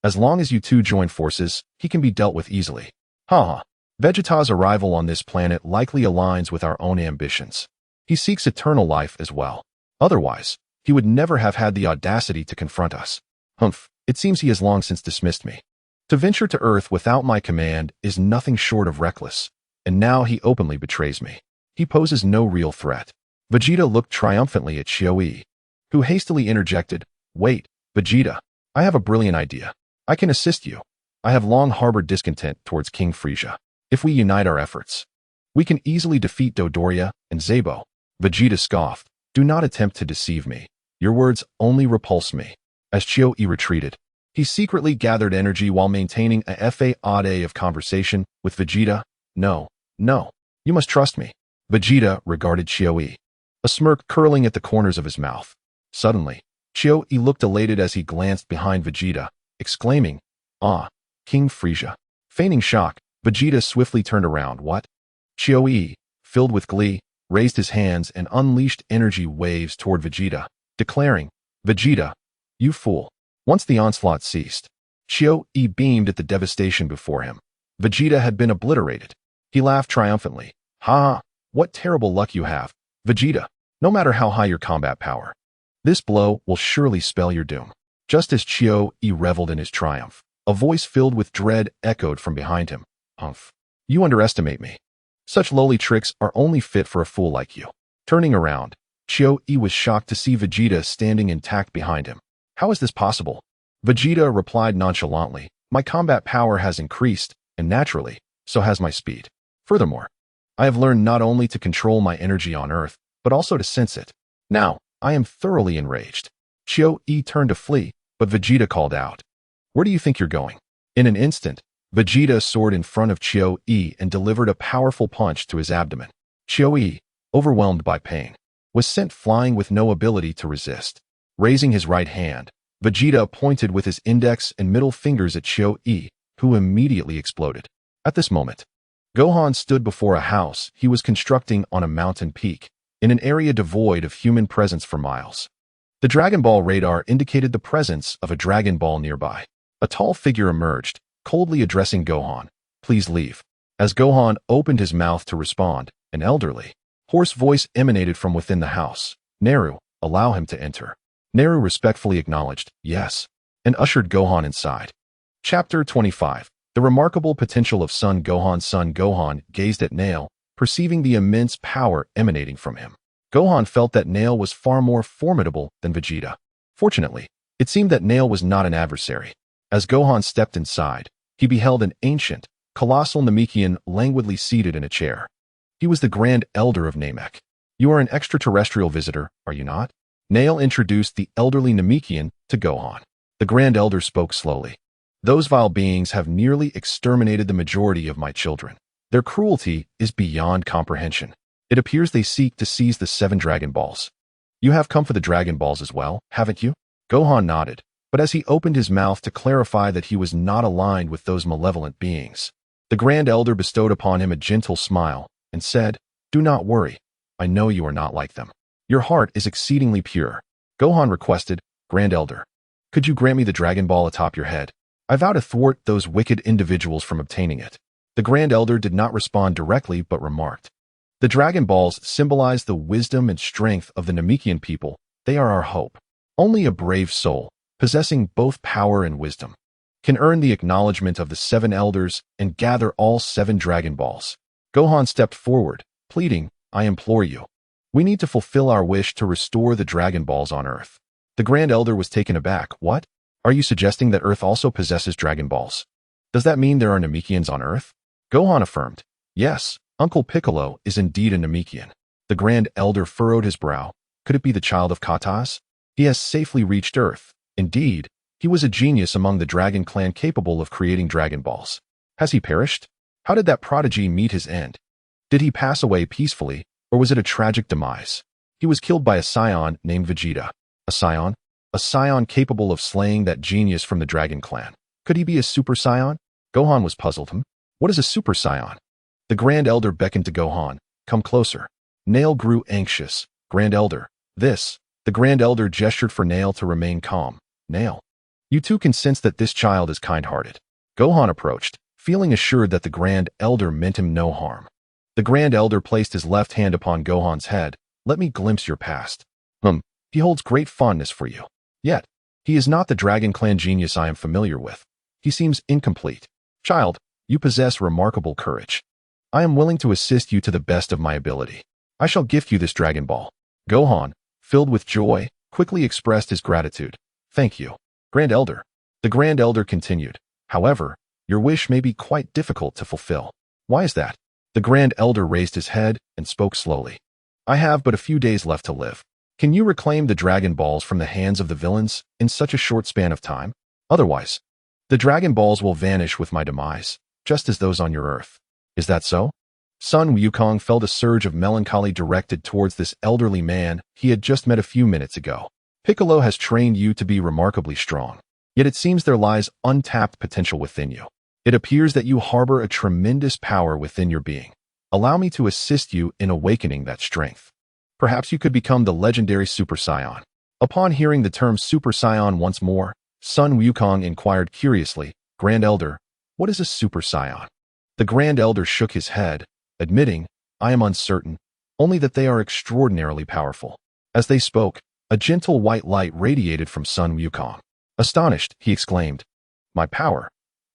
As long as you two join forces, he can be dealt with easily. Haha. Vegeta's arrival on this planet likely aligns with our own ambitions. He seeks eternal life as well. Otherwise, he would never have had the audacity to confront us. Humph, it seems he has long since dismissed me. To venture to Earth without my command is nothing short of reckless, and now he openly betrays me. He poses no real threat. Vegeta looked triumphantly at Chiyo, who hastily interjected, "Wait, Vegeta, I have a brilliant idea. I can assist you. I have long harbored discontent towards King Frieza. If we unite our efforts, we can easily defeat Dodoria and Zabo." Vegeta scoffed, "Do not attempt to deceive me. Your words only repulse me." As Chiyo retreated, he secretly gathered energy while maintaining a fa of conversation with Vegeta. No, you must trust me." Vegeta regarded Chiyo, a smirk curling at the corners of his mouth. Suddenly, Chiyo looked elated as he glanced behind Vegeta, exclaiming, "Ah, King Frieza." Feigning shock, Vegeta swiftly turned around. "What?" Chiyo, filled with glee, raised his hands and unleashed energy waves toward Vegeta, declaring, "Vegeta, you fool." Once the onslaught ceased, Chiyo beamed at the devastation before him. Vegeta had been obliterated. He laughed triumphantly. "Ha! What terrible luck you have, Vegeta, no matter how high your combat power. This blow will surely spell your doom." Just as Chiyo reveled in his triumph, a voice filled with dread echoed from behind him. "Humph! You underestimate me. Such lowly tricks are only fit for a fool like you." Turning around, Chiyo was shocked to see Vegeta standing intact behind him. "How is this possible?" Vegeta replied nonchalantly, "My combat power has increased, and naturally, so has my speed. Furthermore, I have learned not only to control my energy on Earth, but also to sense it. Now, I am thoroughly enraged." Chiyo turned to flee, but Vegeta called out, "Where do you think you're going?" In an instant, Vegeta soared in front of Chiyo and delivered a powerful punch to his abdomen. Chiyo, overwhelmed by pain, was sent flying with no ability to resist. Raising his right hand, Vegeta pointed with his index and middle fingers at Chiyo, who immediately exploded. At this moment, Gohan stood before a house he was constructing on a mountain peak, in an area devoid of human presence for miles. The Dragon Ball radar indicated the presence of a Dragon Ball nearby. A tall figure emerged, coldly addressing Gohan, "Please leave." As Gohan opened his mouth to respond, an elderly, hoarse voice emanated from within the house. "Naru, allow him to enter." Naru respectfully acknowledged, "Yes," and ushered Gohan inside. Chapter 25. The remarkable potential of Son Gohan. Son Gohan gazed at Nail, perceiving the immense power emanating from him. Gohan felt that Nail was far more formidable than Vegeta. Fortunately, it seemed that Nail was not an adversary. As Gohan stepped inside, he beheld an ancient, colossal Namekian languidly seated in a chair. He was the Grand Elder of Namek. "You are an extraterrestrial visitor, are you not?" Nail introduced the elderly Namekian to Gohan. The Grand Elder spoke slowly. "Those vile beings have nearly exterminated the majority of my children. Their cruelty is beyond comprehension. It appears they seek to seize the 7 Dragon Balls. You have come for the Dragon Balls as well, haven't you?" Gohan nodded, but as he opened his mouth to clarify that he was not aligned with those malevolent beings, the Grand Elder bestowed upon him a gentle smile and said, "Do not worry. I know you are not like them. Your heart is exceedingly pure." Gohan requested, "Grand Elder, could you grant me the Dragon Ball atop your head? I vow to thwart those wicked individuals from obtaining it. The Grand Elder did not respond directly but remarked, "The Dragon Balls symbolize the wisdom and strength of the Namekian people. They are our hope. Only a brave soul, possessing both power and wisdom, can earn the acknowledgement of the 7 elders and gather all 7 Dragon Balls." Gohan stepped forward, pleading, "I implore you. We need to fulfill our wish to restore the Dragon Balls on Earth." The Grand Elder was taken aback. "What? Are you suggesting that Earth also possesses Dragon Balls? Does that mean there are Namekians on Earth?" Gohan affirmed, "Yes, Uncle Piccolo is indeed a Namekian." The Grand Elder furrowed his brow. Could it be the child of Katas? He has safely reached Earth. Indeed, he was a genius among the Dragon Clan capable of creating Dragon Balls. Has he perished? How did that prodigy meet his end? Did he pass away peacefully, or was it a tragic demise? He was killed by a Saiyan named Vegeta. A Saiyan? A Saiyan capable of slaying that genius from the Dragon Clan. Could he be a Super Saiyan? Gohan was puzzled. What is a Super Saiyan? The Grand Elder beckoned to Gohan. "Come closer." Nail grew anxious. "Grand Elder, this." The Grand Elder gestured for Nail to remain calm. "Nail, you too can sense that this child is kind-hearted." Gohan approached, feeling assured that the Grand Elder meant him no harm. The Grand Elder placed his left hand upon Gohan's head. "Let me glimpse your past. He holds great fondness for you. Yet, he is not the Dragon Clan genius I am familiar with. He seems incomplete. Child, you possess remarkable courage. I am willing to assist you to the best of my ability. I shall gift you this Dragon Ball." Gohan, filled with joy, quickly expressed his gratitude. "Thank you, Grand Elder." The Grand Elder continued, "However, your wish may be quite difficult to fulfill." "Why is that?" The Grand Elder raised his head and spoke slowly. "I have but a few days left to live. Can you reclaim the Dragon Balls from the hands of the villains in such a short span of time? Otherwise, the Dragon Balls will vanish with my demise, just as those on your Earth. Is that so?" Sun Wukong felt a surge of melancholy directed towards this elderly man he had just met a few minutes ago. "Piccolo has trained you to be remarkably strong, yet it seems there lies untapped potential within you. It appears that you harbor a tremendous power within your being. Allow me to assist you in awakening that strength. Perhaps you could become the legendary Super Saiyan." Upon hearing the term Super Saiyan once more, Sun Wukong inquired curiously, "Grand Elder, what is a Super Saiyan?" The Grand Elder shook his head, admitting, "I am uncertain, only that they are extraordinarily powerful." As they spoke, a gentle white light radiated from Sun Wukong. Astonished, he exclaimed, "My power!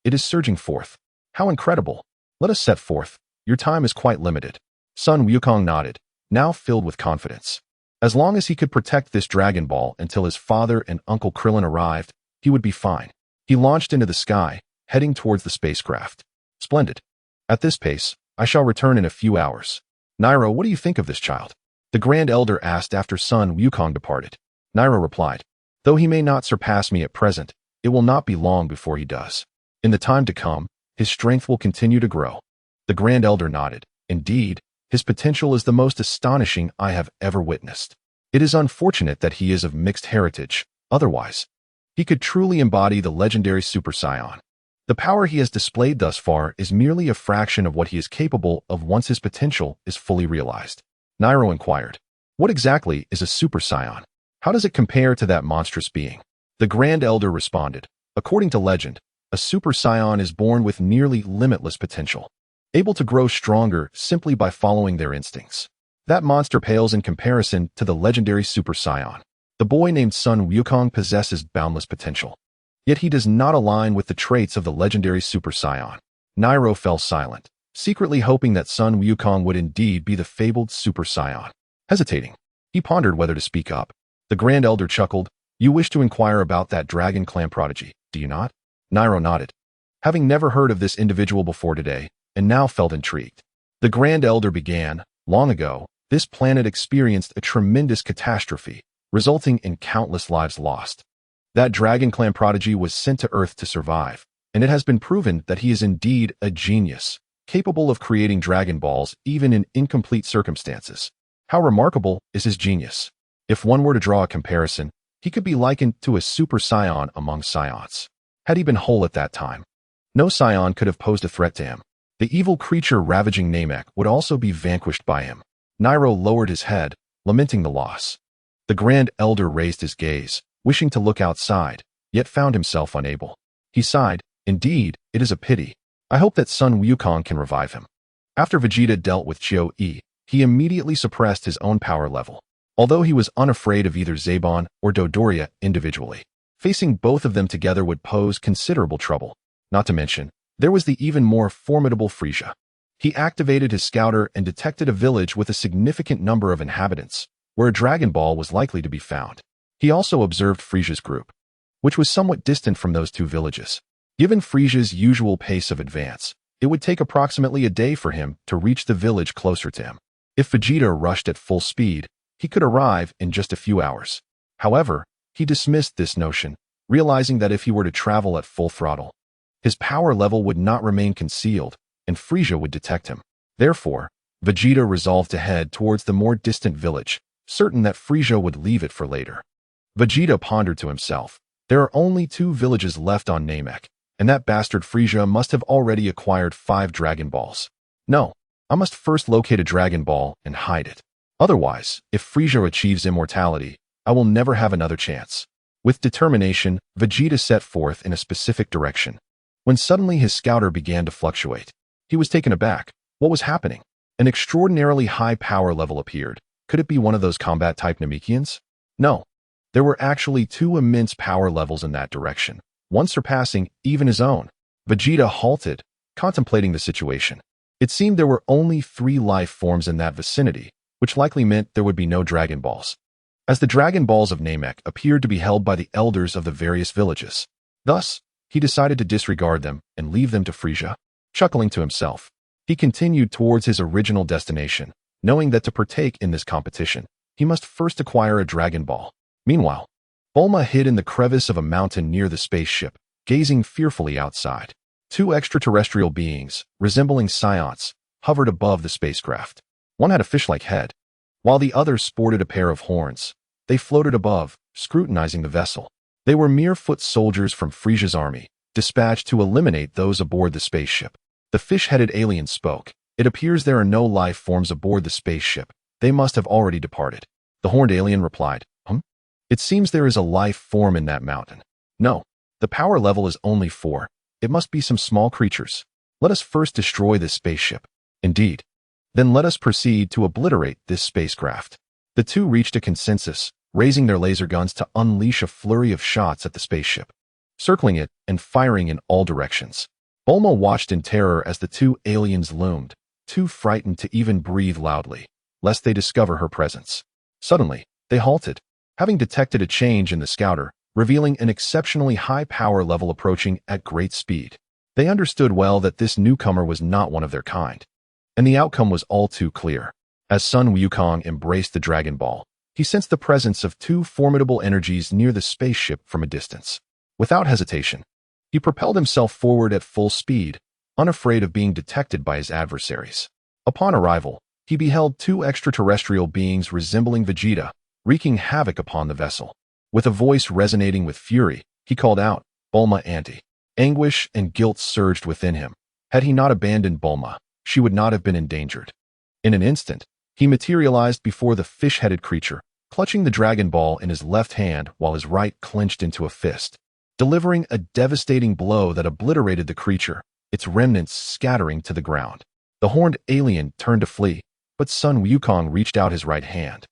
It is surging forth. How incredible! Let us set forth. Your time is quite limited." Sun Wukong nodded, now filled with confidence. As long as he could protect this Dragon Ball until his father and Uncle Krillin arrived, he would be fine. He launched into the sky, heading towards the spacecraft. "Splendid. At this pace, I shall return in a few hours." "Nairo, what do you think of this child?" the Grand Elder asked after Sun Wukong departed. Nairo replied, "Though he may not surpass me at present, it will not be long before he does. In the time to come, his strength will continue to grow." The Grand Elder nodded. "Indeed, his potential is the most astonishing I have ever witnessed. It is unfortunate that he is of mixed heritage. Otherwise, he could truly embody the legendary Super Saiyan. The power he has displayed thus far is merely a fraction of what he is capable of once his potential is fully realized." Nairo inquired, "What exactly is a Super Saiyan? How does it compare to that monstrous being?" The Grand Elder responded, "According to legend, a Super Saiyan is born with nearly limitless potential, able to grow stronger simply by following their instincts. That monster pales in comparison to the legendary Super Saiyan. The boy named Sun Wukong possesses boundless potential, yet he does not align with the traits of the legendary Super Saiyan." Nairo fell silent, secretly hoping that Sun Wukong would indeed be the fabled Super Saiyan. Hesitating, he pondered whether to speak up. The Grand Elder chuckled, "You wish to inquire about that Dragon Clan prodigy, do you not?" Nairo nodded, having never heard of this individual before today, and now felt intrigued. The Grand Elder began, "Long ago, this planet experienced a tremendous catastrophe, resulting in countless lives lost. That Dragon Clan prodigy was sent to Earth to survive, and it has been proven that he is indeed a genius, capable of creating Dragon Balls even in incomplete circumstances. How remarkable is his genius! If one were to draw a comparison, he could be likened to a Super Saiyan among Saiyans. Had he been whole at that time, no Saiyan could have posed a threat to him. The evil creature ravaging Namek would also be vanquished by him." Nairo lowered his head, lamenting the loss. The Grand Elder raised his gaze, wishing to look outside, yet found himself unable. He sighed. Indeed, it is a pity. I hope that Sun Wukong can revive him. After Vegeta dealt with Chou-E, he immediately suppressed his own power level. Although he was unafraid of either Saibamen or Dodoria individually, facing both of them together would pose considerable trouble. Not to mention, there was the even more formidable Frieza. He activated his scouter and detected a village with a significant number of inhabitants, where a Dragon Ball was likely to be found. He also observed Frieza's group, which was somewhat distant from those two villages. Given Frieza's usual pace of advance, it would take approximately a day for him to reach the village closer to him. If Vegeta rushed at full speed, he could arrive in just a few hours. However, he dismissed this notion, realizing that if he were to travel at full throttle, his power level would not remain concealed, and Frieza would detect him. Therefore, Vegeta resolved to head towards the more distant village, certain that Frieza would leave it for later. Vegeta pondered to himself, there are only 2 villages left on Namek, and that bastard Frieza must have already acquired 5 Dragon Balls. No, I must first locate a Dragon Ball and hide it. Otherwise, if Frieza achieves immortality, I will never have another chance. With determination, Vegeta set forth in a specific direction. When suddenly his scouter began to fluctuate, he was taken aback. What was happening? An extraordinarily high power level appeared. Could it be one of those combat-type Namekians? No. There were actually 2 immense power levels in that direction, one surpassing even his own. Vegeta halted, contemplating the situation. It seemed there were only 3 life forms in that vicinity, which likely meant there would be no Dragon Balls, as the Dragon Balls of Namek appeared to be held by the elders of the various villages. Thus, he decided to disregard them and leave them to Frieza. Chuckling to himself, he continued towards his original destination, knowing that to partake in this competition, he must first acquire a Dragon Ball. Meanwhile, Bulma hid in the crevice of a mountain near the spaceship, gazing fearfully outside. 2 extraterrestrial beings, resembling Saiyans, hovered above the spacecraft. One had a fish-like head, while the other sported a pair of horns. They floated above, scrutinizing the vessel. They were mere foot soldiers from Frieza's army, dispatched to eliminate those aboard the spaceship. The fish-headed alien spoke. It appears there are no life forms aboard the spaceship. They must have already departed. The horned alien replied, It seems there is a life form in that mountain. No, the power level is only 4. It must be some small creatures. Let us first destroy this spaceship. Indeed. Then let us proceed to obliterate this spacecraft. The 2 reached a consensus, raising their laser guns to unleash a flurry of shots at the spaceship, circling it and firing in all directions. Bulma watched in terror as the 2 aliens loomed, too frightened to even breathe loudly, lest they discover her presence. Suddenly, they halted, having detected a change in the scouter, revealing an exceptionally high power level approaching at great speed. They understood well that this newcomer was not one of their kind, and the outcome was all too clear. As Sun Wukong embraced the Dragon Ball, he sensed the presence of 2 formidable energies near the spaceship from a distance. Without hesitation, he propelled himself forward at full speed, unafraid of being detected by his adversaries. Upon arrival, he beheld 2 extraterrestrial beings resembling Vegeta, wreaking havoc upon the vessel. With a voice resonating with fury, he called out, Bulma Auntie. Anguish and guilt surged within him. Had he not abandoned Bulma, she would not have been endangered. In an instant, he materialized before the fish-headed creature, clutching the Dragon Ball in his left hand while his right clenched into a fist, delivering a devastating blow that obliterated the creature, its remnants scattering to the ground. The horned alien turned to flee, but Sun Wukong reached out his right hand,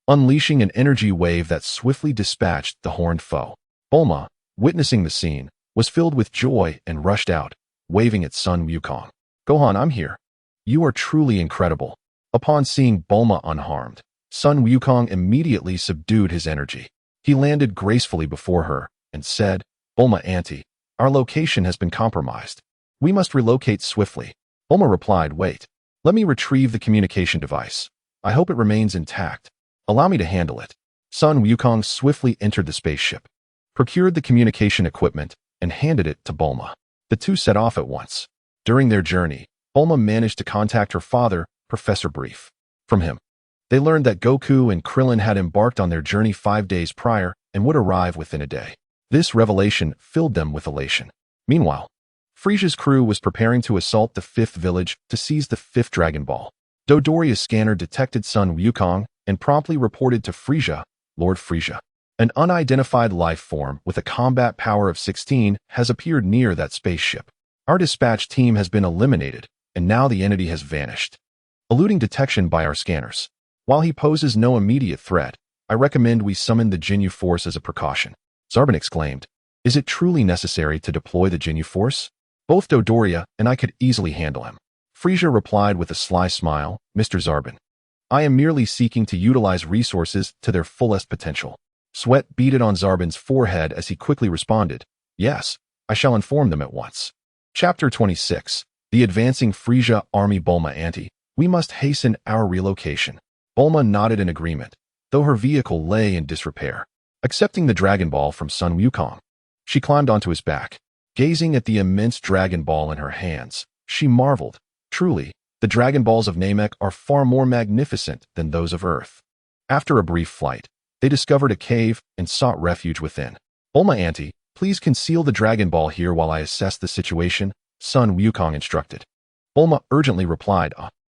unleashing an energy wave that swiftly dispatched the horned foe. Bulma, witnessing the scene, was filled with joy and rushed out, waving at Sun Wukong. Gohan, I'm here. You are truly incredible. Upon seeing Bulma unharmed, Sun Wukong immediately subdued his energy. He landed gracefully before her and said, Bulma Auntie, our location has been compromised. We must relocate swiftly. Bulma replied, Wait. Let me retrieve the communication device. I hope it remains intact. Allow me to handle it. Sun Wukong swiftly entered the spaceship, procured the communication equipment, and handed it to Bulma. The 2 set off at once. During their journey, Bulma managed to contact her father, Professor Brief. From him, they learned that Goku and Krillin had embarked on their journey 5 days prior and would arrive within a day. This revelation filled them with elation. Meanwhile, Frieza's crew was preparing to assault the 5th village to seize the 5th Dragon Ball. Dodoria's scanner detected Sun Wukong and promptly reported to Frieza, Lord Frieza. An unidentified life form with a combat power of 16 has appeared near that spaceship. Our dispatch team has been eliminated, and now the entity has vanished, eluding detection by our scanners. While he poses no immediate threat, I recommend we summon the Jinyu Force as a precaution. Zarbon exclaimed. Is it truly necessary to deploy the Jinyu Force? Both Dodoria and I could easily handle him. Frisia replied with a sly smile, Mr. Zarbon. I am merely seeking to utilize resources to their fullest potential. Sweat beaded on Zarbon's forehead as he quickly responded, Yes, I shall inform them at once. Chapter 26. The Advancing Frisia Army. Bulma Auntie, we must hasten our relocation. Bulma nodded in agreement, though her vehicle lay in disrepair. Accepting the Dragon Ball from Sun Wukong, she climbed onto his back. Gazing at the immense Dragon Ball in her hands, she marveled. Truly, the Dragon Balls of Namek are far more magnificent than those of Earth. After a brief flight, they discovered a cave and sought refuge within. Bulma Auntie, please conceal the Dragon Ball here while I assess the situation, Sun Wukong instructed. Bulma urgently replied,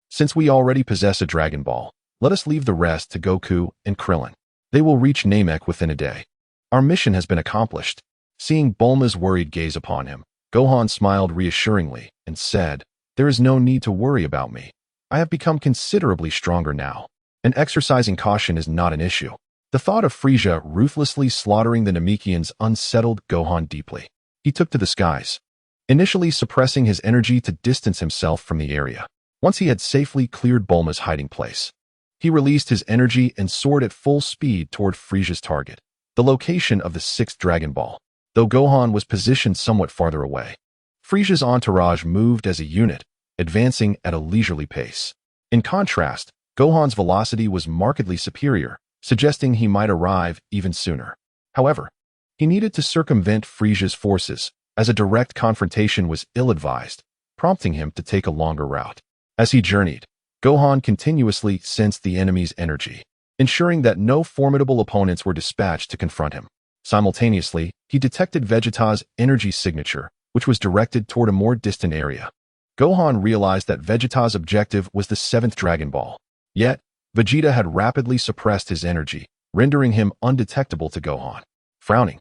Since we already possess a Dragon Ball, let us leave the rest to Goku and Krillin. They will reach Namek within a day. Our mission has been accomplished. Seeing Bulma's worried gaze upon him, Gohan smiled reassuringly and said, There is no need to worry about me. I have become considerably stronger now, and exercising caution is not an issue. The thought of Frisia ruthlessly slaughtering the Namekians unsettled Gohan deeply. He took to the skies, initially suppressing his energy to distance himself from the area. Once he had safely cleared Bulma's hiding place, he released his energy and soared at full speed toward Frisia's target, the location of the 6th Dragon Ball. Though Gohan was positioned somewhat farther away, Frisia's entourage moved as a unit, advancing at a leisurely pace. In contrast, Gohan's velocity was markedly superior, suggesting he might arrive even sooner. However, he needed to circumvent Frisia's forces, as a direct confrontation was ill-advised, prompting him to take a longer route. As he journeyed, Gohan continuously sensed the enemy's energy, ensuring that no formidable opponents were dispatched to confront him. Simultaneously, he detected Vegeta's energy signature, which was directed toward a more distant area. Gohan realized that Vegeta's objective was the 7th Dragon Ball. Yet, Vegeta had rapidly suppressed his energy, rendering him undetectable to Gohan. Frowning,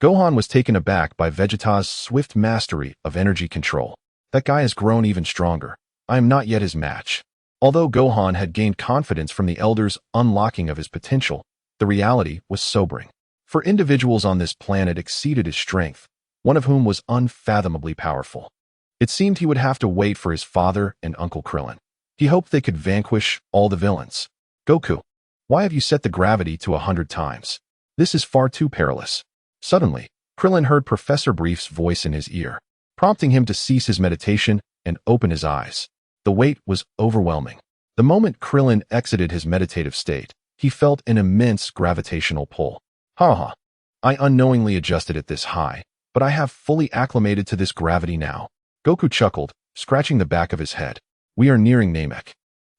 Gohan was taken aback by Vegeta's swift mastery of energy control. That guy has grown even stronger. I am not yet his match. Although Gohan had gained confidence from the Elder's unlocking of his potential, the reality was sobering. For individuals on this planet exceeded his strength, one of whom was unfathomably powerful. It seemed he would have to wait for his father and Uncle Krillin. He hoped they could vanquish all the villains. Goku, why have you set the gravity to 100 times? This is far too perilous. Suddenly, Krillin heard Professor Brief's voice in his ear, prompting him to cease his meditation and open his eyes. The weight was overwhelming. The moment Krillin exited his meditative state, he felt an immense gravitational pull. Ha! I unknowingly adjusted it this high, but I have fully acclimated to this gravity now. Goku chuckled, scratching the back of his head. We are nearing Namek.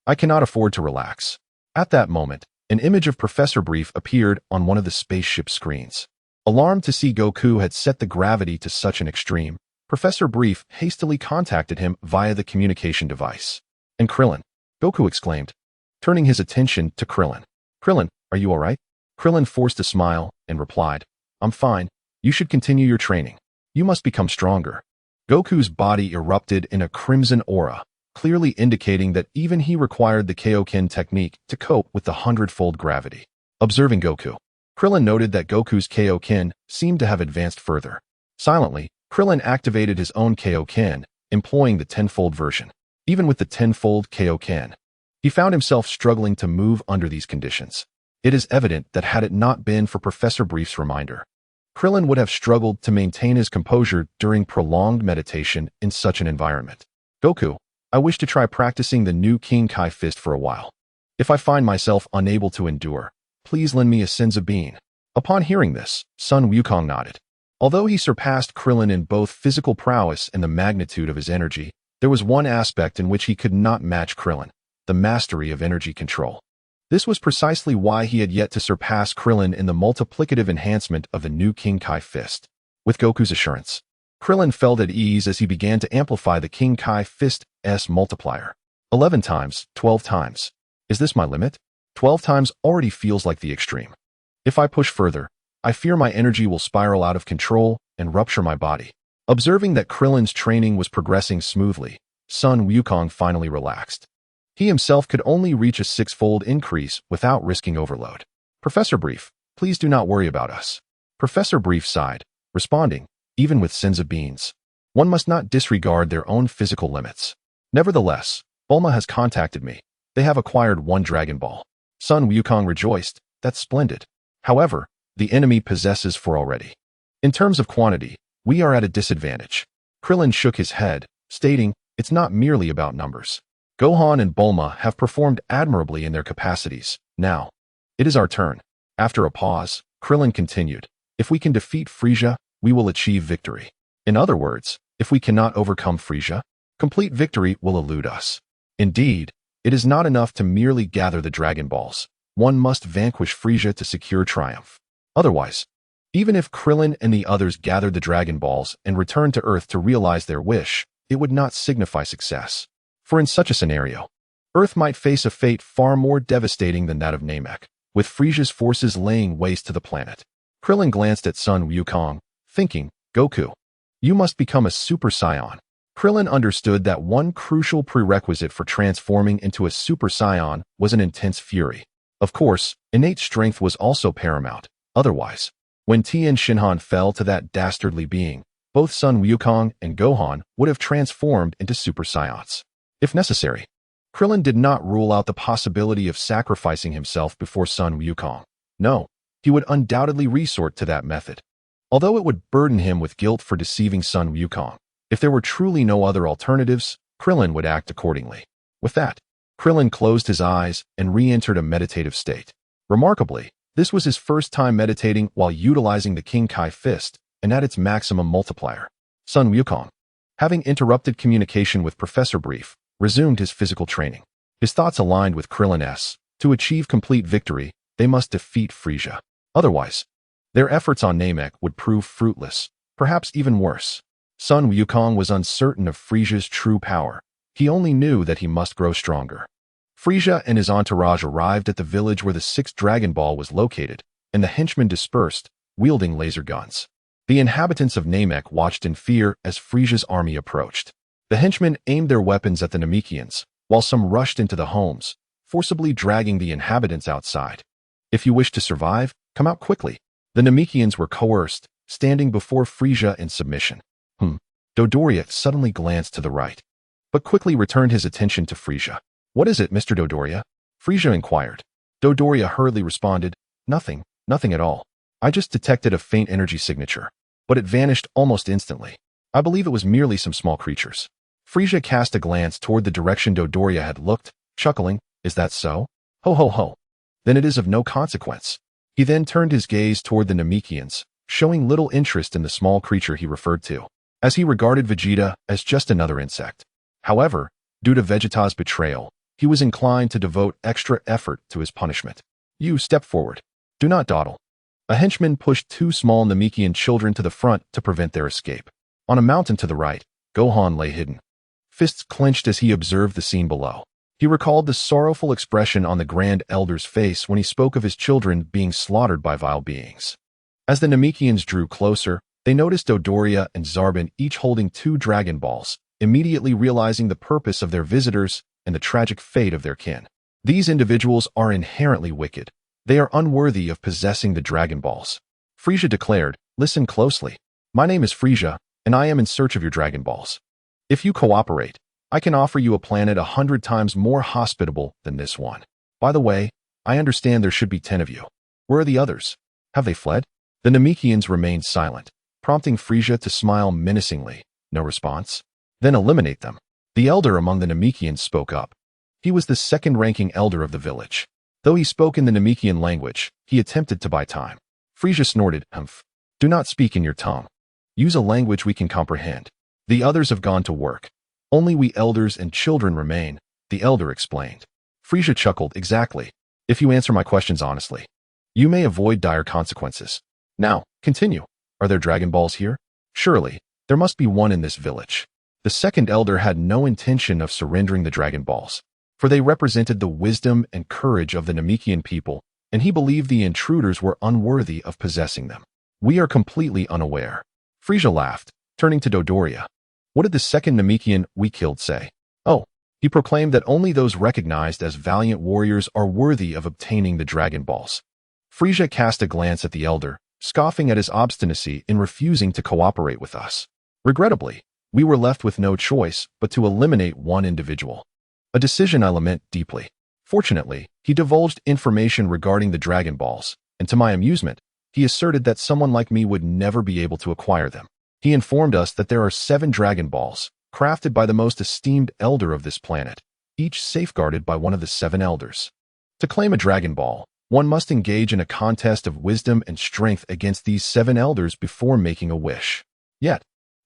I cannot afford to relax. At that moment, an image of Professor Brief appeared on one of the spaceship screens. Alarmed to see Goku had set the gravity to such an extreme, Professor Brief hastily contacted him via the communication device. And Krillin, Goku exclaimed, turning his attention to Krillin. Krillin, are you all right? Krillin forced a smile and replied, I'm fine. You should continue your training. You must become stronger. Goku's body erupted in a crimson aura, clearly indicating that even he required the Kaioken technique to cope with the 100-fold gravity. Observing Goku, Krillin noted that Goku's Kaioken seemed to have advanced further. Silently, Krillin activated his own Kaioken, employing the 10-fold version. Even with the 10-fold Kaioken, he found himself struggling to move under these conditions. It is evident that had it not been for Professor Brief's reminder, Krillin would have struggled to maintain his composure during prolonged meditation in such an environment. Goku, I wish to try practicing the new King Kai fist for a while. If I find myself unable to endure, please lend me a senzu bean. Upon hearing this, Sun Wukong nodded. Although he surpassed Krillin in both physical prowess and the magnitude of his energy, there was one aspect in which he could not match Krillin, the mastery of energy control. This was precisely why he had yet to surpass Krillin in the multiplicative enhancement of the new King Kai fist. With Goku's assurance, Krillin felt at ease as he began to amplify the King Kai fist's multiplier. 11 times, 12 times. Is this my limit? 12 times already feels like the extreme. If I push further, I fear my energy will spiral out of control and rupture my body. Observing that Krillin's training was progressing smoothly, Sun Wukong finally relaxed. He himself could only reach a six-fold increase without risking overload. Professor Brief, please do not worry about us. Professor Brief sighed, responding, even with sins of beans, one must not disregard their own physical limits. Nevertheless, Bulma has contacted me. They have acquired one Dragon Ball. Sun Wukong rejoiced, that's splendid. However, the enemy possesses four already. In terms of quantity, we are at a disadvantage. Krillin shook his head, stating, it's not merely about numbers. Gohan and Bulma have performed admirably in their capacities. Now, it is our turn. After a pause, Krillin continued, if we can defeat Frieza, we will achieve victory. In other words, if we cannot overcome Frieza, complete victory will elude us. Indeed, it is not enough to merely gather the Dragon Balls. One must vanquish Frieza to secure triumph. Otherwise, even if Krillin and the others gathered the Dragon Balls and returned to Earth to realize their wish, it would not signify success. For in such a scenario, Earth might face a fate far more devastating than that of Namek, with Frieza's forces laying waste to the planet. Krillin glanced at Sun Wukong, thinking, Goku, you must become a Super Saiyan. Krillin understood that one crucial prerequisite for transforming into a Super Saiyan was an intense fury. Of course, innate strength was also paramount. Otherwise, when Tien Shinhan fell to that dastardly being, both Sun Wukong and Gohan would have transformed into Super Saiyans. If necessary, Krillin did not rule out the possibility of sacrificing himself before Sun Wukong. No, he would undoubtedly resort to that method. Although it would burden him with guilt for deceiving Sun Wukong, if there were truly no other alternatives, Krillin would act accordingly. With that, Krillin closed his eyes and re-entered a meditative state. Remarkably, this was his first time meditating while utilizing the King Kai fist and at its maximum multiplier. Sun Wukong, having interrupted communication with Professor Brief, resumed his physical training. His thoughts aligned with Krillin's. To achieve complete victory, they must defeat Frieza. Otherwise, their efforts on Namek would prove fruitless, perhaps even worse. Sun Wukong was uncertain of Frieza's true power. He only knew that he must grow stronger. Frieza and his entourage arrived at the village where the sixth Dragon Ball was located, and the henchmen dispersed, wielding laser guns. The inhabitants of Namek watched in fear as Frieza's army approached. The henchmen aimed their weapons at the Namekians, while some rushed into the homes, forcibly dragging the inhabitants outside. If you wish to survive, come out quickly. The Namekians were coerced, standing before Frieza in submission. Dodoria suddenly glanced to the right, but quickly returned his attention to Frieza. What is it, Mr. Dodoria? Frieza inquired. Dodoria hurriedly responded, nothing at all. I just detected a faint energy signature, but it vanished almost instantly. I believe it was merely some small creatures. Frieza cast a glance toward the direction Dodoria had looked, chuckling, is that so? Ho ho ho. Then it is of no consequence. He then turned his gaze toward the Namekians, showing little interest in the small creature he referred to, as he regarded Vegeta as just another insect. However, due to Vegeta's betrayal, he was inclined to devote extra effort to his punishment. You step forward. Do not dawdle. A henchman pushed two small Namekian children to the front to prevent their escape. On a mountain to the right, Gohan lay hidden. Fists clenched as he observed the scene below. He recalled the sorrowful expression on the Grand Elder's face when he spoke of his children being slaughtered by vile beings. As the Namekians drew closer, they noticed Dodoria and Zarbin each holding two Dragon Balls, immediately realizing the purpose of their visitors and the tragic fate of their kin. These individuals are inherently wicked. They are unworthy of possessing the Dragon Balls. Frieza declared, listen closely. My name is Frieza, and I am in search of your Dragon Balls. If you cooperate, I can offer you a planet 100 times more hospitable than this one. By the way, I understand there should be 10 of you. Where are the others? Have they fled? The Namekians remained silent, prompting Frieza to smile menacingly. No response? Then eliminate them. The elder among the Namekians spoke up. He was the second-ranking elder of the village. Though he spoke in the Namekian language, he attempted to buy time. Frieza snorted, humph. Do not speak in your tongue. Use a language we can comprehend. The others have gone to work. Only we elders and children remain, the elder explained. Frieza chuckled, exactly. If you answer my questions honestly, you may avoid dire consequences. Now, continue. Are there Dragon Balls here? Surely, there must be one in this village. The second elder had no intention of surrendering the Dragon Balls, for they represented the wisdom and courage of the Namekian people, and he believed the intruders were unworthy of possessing them. We are completely unaware. Frieza laughed, turning to Dodoria. What did the second Namekian we killed say? Oh, he proclaimed that only those recognized as valiant warriors are worthy of obtaining the Dragon Balls. Frieza cast a glance at the elder, scoffing at his obstinacy in refusing to cooperate with us. Regrettably, we were left with no choice but to eliminate one individual. A decision I lament deeply. Fortunately, he divulged information regarding the Dragon Balls, and to my amusement, he asserted that someone like me would never be able to acquire them. He informed us that there are 7 Dragon Balls, crafted by the most esteemed elder of this planet, each safeguarded by one of the 7 elders. To claim a Dragon Ball, one must engage in a contest of wisdom and strength against these 7 elders before making a wish. Yet,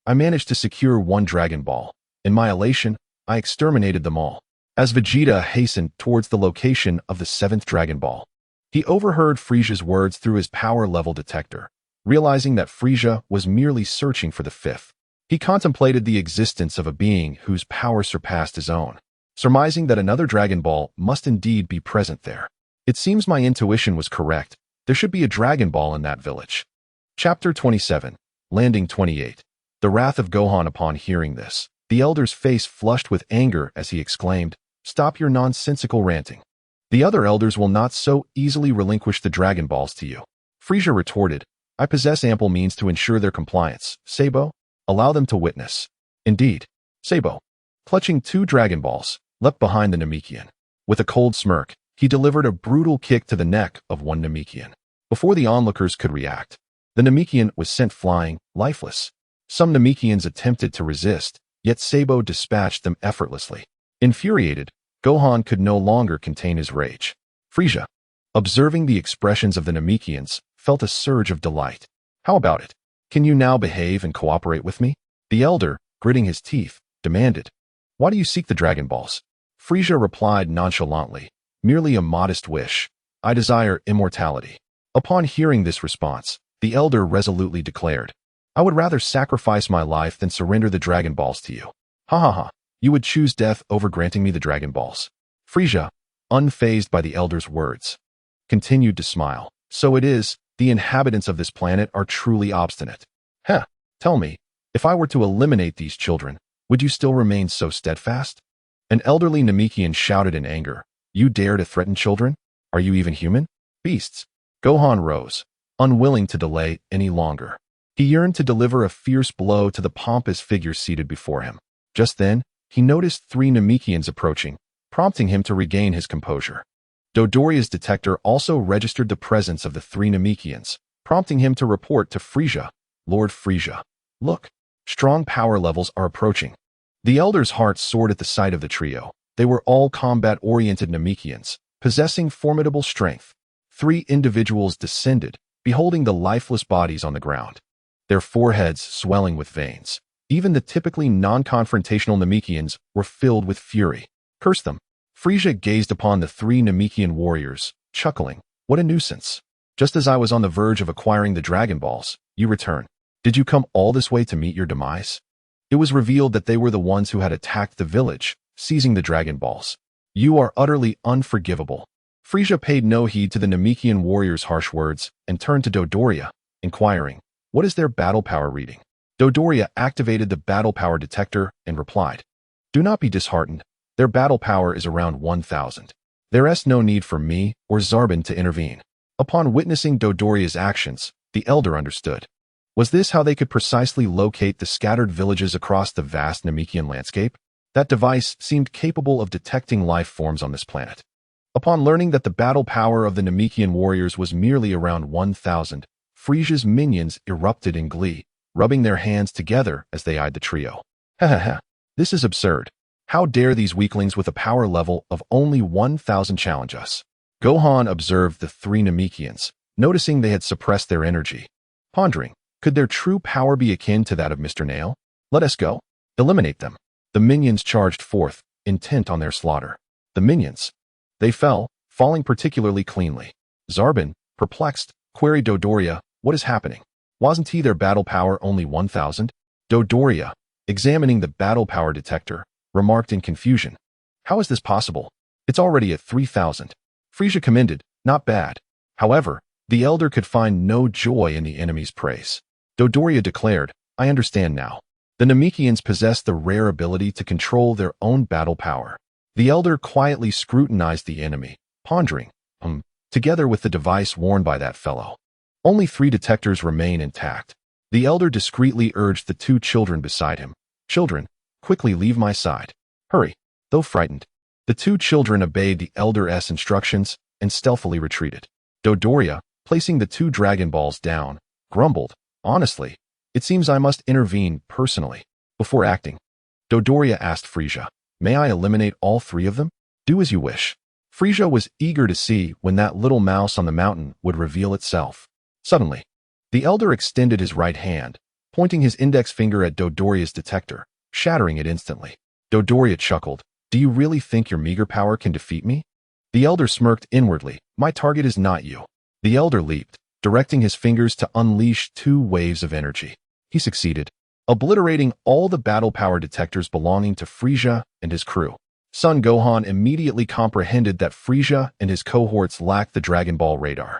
I managed to secure 1 Dragon Ball. In my elation, I exterminated them all. As Vegeta hastened towards the location of the 7th Dragon Ball, he overheard Frieza's words through his power level detector. Realizing that Frieza was merely searching for the 5th, he contemplated the existence of a being whose power surpassed his own, surmising that another Dragon Ball must indeed be present there. It seems my intuition was correct. There should be a Dragon Ball in that village. Chapter 27, Landing 28. The wrath of Gohan upon hearing this. The elder's face flushed with anger as he exclaimed, "Stop your nonsensical ranting. The other elders will not so easily relinquish the Dragon Balls to you." Frieza retorted, "I possess ample means to ensure their compliance. Sabo, allow them to witness." Indeed, Sabo, clutching 2 Dragon Balls, leapt behind the Namekian. With a cold smirk, he delivered a brutal kick to the neck of one Namekian. Before the onlookers could react, the Namekian was sent flying, lifeless. Some Namekians attempted to resist, yet Sabo dispatched them effortlessly. Infuriated, Gohan could no longer contain his rage. Frieza, observing the expressions of the Namekians, felt a surge of delight. "How about it? Can you now behave and cooperate with me?" The elder, gritting his teeth, demanded. "Why do you seek the Dragon Balls?" Frieza replied nonchalantly, "Merely a modest wish. I desire immortality." Upon hearing this response, the elder resolutely declared, "I would rather sacrifice my life than surrender the Dragon Balls to you." "Ha ha ha. You would choose death over granting me the Dragon Balls." Frieza, unfazed by the elder's words, continued to smile. "So it is, the inhabitants of this planet are truly obstinate. Heh, tell me, if I were to eliminate these children, would you still remain so steadfast?" An elderly Namekian shouted in anger, "You dare to threaten children? Are you even human? Beasts." Gohan rose, unwilling to delay any longer. He yearned to deliver a fierce blow to the pompous figure seated before him. Just then, he noticed 3 Namekians approaching, prompting him to regain his composure. Dodoria's detector also registered the presence of the 3 Namekians, prompting him to report to Frieza, "Lord Frieza, look, strong power levels are approaching." The elder's heart soared at the sight of the trio. They were all combat-oriented Namekians, possessing formidable strength. 3 individuals descended, beholding the lifeless bodies on the ground, their foreheads swelling with veins. Even the typically non-confrontational Namekians were filled with fury. "Curse them." Frieza gazed upon the 3 Namekian warriors, chuckling, "What a nuisance. Just as I was on the verge of acquiring the Dragon Balls, you return. Did you come all this way to meet your demise?" It was revealed that they were the ones who had attacked the village, seizing the Dragon Balls. "You are utterly unforgivable." Frieza paid no heed to the Namekian warriors' harsh words and turned to Dodoria, inquiring, "What is their battle power reading?" Dodoria activated the battle power detector and replied, "Do not be disheartened. Their battle power is around 1,000. There is no need for me or Zarbin to intervene." Upon witnessing Dodoria's actions, the elder understood. Was this how they could precisely locate the scattered villages across the vast Namekian landscape? That device seemed capable of detecting life forms on this planet. Upon learning that the battle power of the Namekian warriors was merely around 1,000, Frieza's minions erupted in glee, rubbing their hands together as they eyed the trio. "Ha ha ha, this is absurd. How dare these weaklings with a power level of only 1,000 challenge us?" Gohan observed the 3 Namekians, noticing they had suppressed their energy. Pondering, could their true power be akin to that of Mr. Nail? "Let us go. Eliminate them." The minions charged forth, intent on their slaughter. The minions. They fell, falling particularly cleanly. Zarbin, perplexed, queried Dodoria, "What is happening? Wasn't their battle power only 1,000? Dodoria, examining the battle power detector, remarked in confusion, "How is this possible? It's already at 3,000. Frieza commended, "Not bad. However, the elder could find no joy in the enemy's praise. Dodoria declared, I understand now. The Namekians possess the rare ability to control their own battle power. The elder quietly scrutinized the enemy, pondering, together with the device worn by that fellow. Only 3 detectors remain intact. The elder discreetly urged the 2 children beside him. Children, quickly leave my side. Hurry. Though frightened, the 2 children obeyed the elder's instructions and stealthily retreated. Dodoria, placing the 2 Dragon Balls down, grumbled, honestly, it seems I must intervene personally. Before acting, Dodoria asked Frieza, may I eliminate all 3 of them? Do as you wish. Frieza was eager to see when that little mouse on the mountain would reveal itself. Suddenly, the elder extended his right hand, pointing his index finger at Dodoria's detector, shattering it instantly. Dodoria chuckled, do you really think your meager power can defeat me? The elder smirked inwardly, my target is not you. The elder leaped, directing his fingers to unleash 2 waves of energy. He succeeded, obliterating all the battle power detectors belonging to Frieza and his crew. Son Gohan immediately comprehended that Frieza and his cohorts lacked the Dragon Ball radar.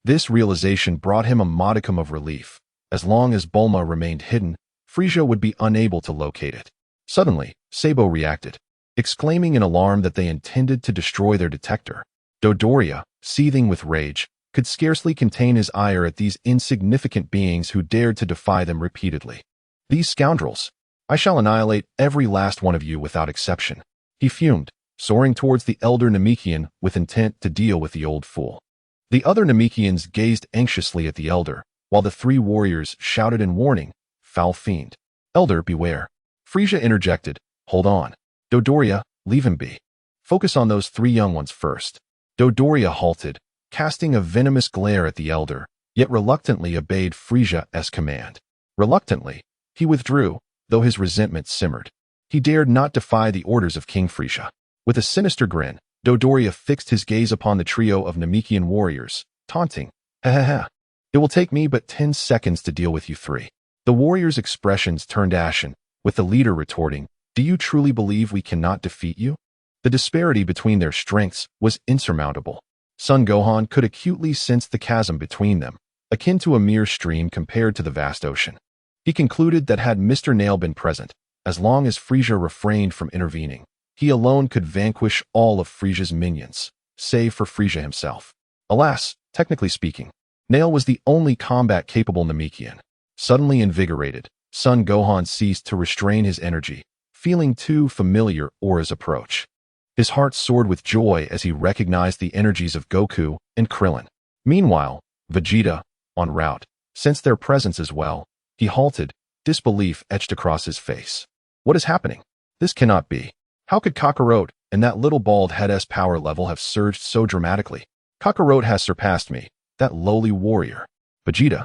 This realization brought him a modicum of relief. As long as Bulma remained hidden, Frieza would be unable to locate it. Suddenly, Sabo reacted, exclaiming in alarm that they intended to destroy their detector. Dodoria, seething with rage, could scarcely contain his ire at these insignificant beings who dared to defy them repeatedly. These scoundrels! I shall annihilate every last one of you without exception. He fumed, soaring towards the elder Namekian with intent to deal with the old fool. The other Namekians gazed anxiously at the elder, while the 3 warriors shouted in warning, foul fiend. Elder, beware. Frieza interjected, hold on. Dodoria, leave him be. Focus on those 3 young ones first. Dodoria halted, casting a venomous glare at the elder, yet reluctantly obeyed Frieza's command. Reluctantly, he withdrew, though his resentment simmered. He dared not defy the orders of King Frieza. With a sinister grin, Dodoria fixed his gaze upon the trio of Namekian warriors, taunting, ha ha ha. It will take me but 10 seconds to deal with you 3. The warriors' expressions turned ashen, with the leader retorting, do you truly believe we cannot defeat you? The disparity between their strengths was insurmountable. Son Gohan could acutely sense the chasm between them, akin to a mere stream compared to the vast ocean. He concluded that had Mr. Nail been present, as long as Frieza refrained from intervening, he alone could vanquish all of Frieza's minions, save for Frieza himself. Alas, technically speaking, Nail was the only combat-capable Namekian. Suddenly invigorated, Son Gohan ceased to restrain his energy, feeling too familiar Aura's approach. His heart soared with joy as he recognized the energies of Goku and Krillin. Meanwhile, Vegeta, en route, sensed their presence as well. He halted, disbelief etched across his face. What is happening? This cannot be. How could Kakarot and that little bald head's power level have surged so dramatically? Kakarot has surpassed me, that lowly warrior. Vegeta,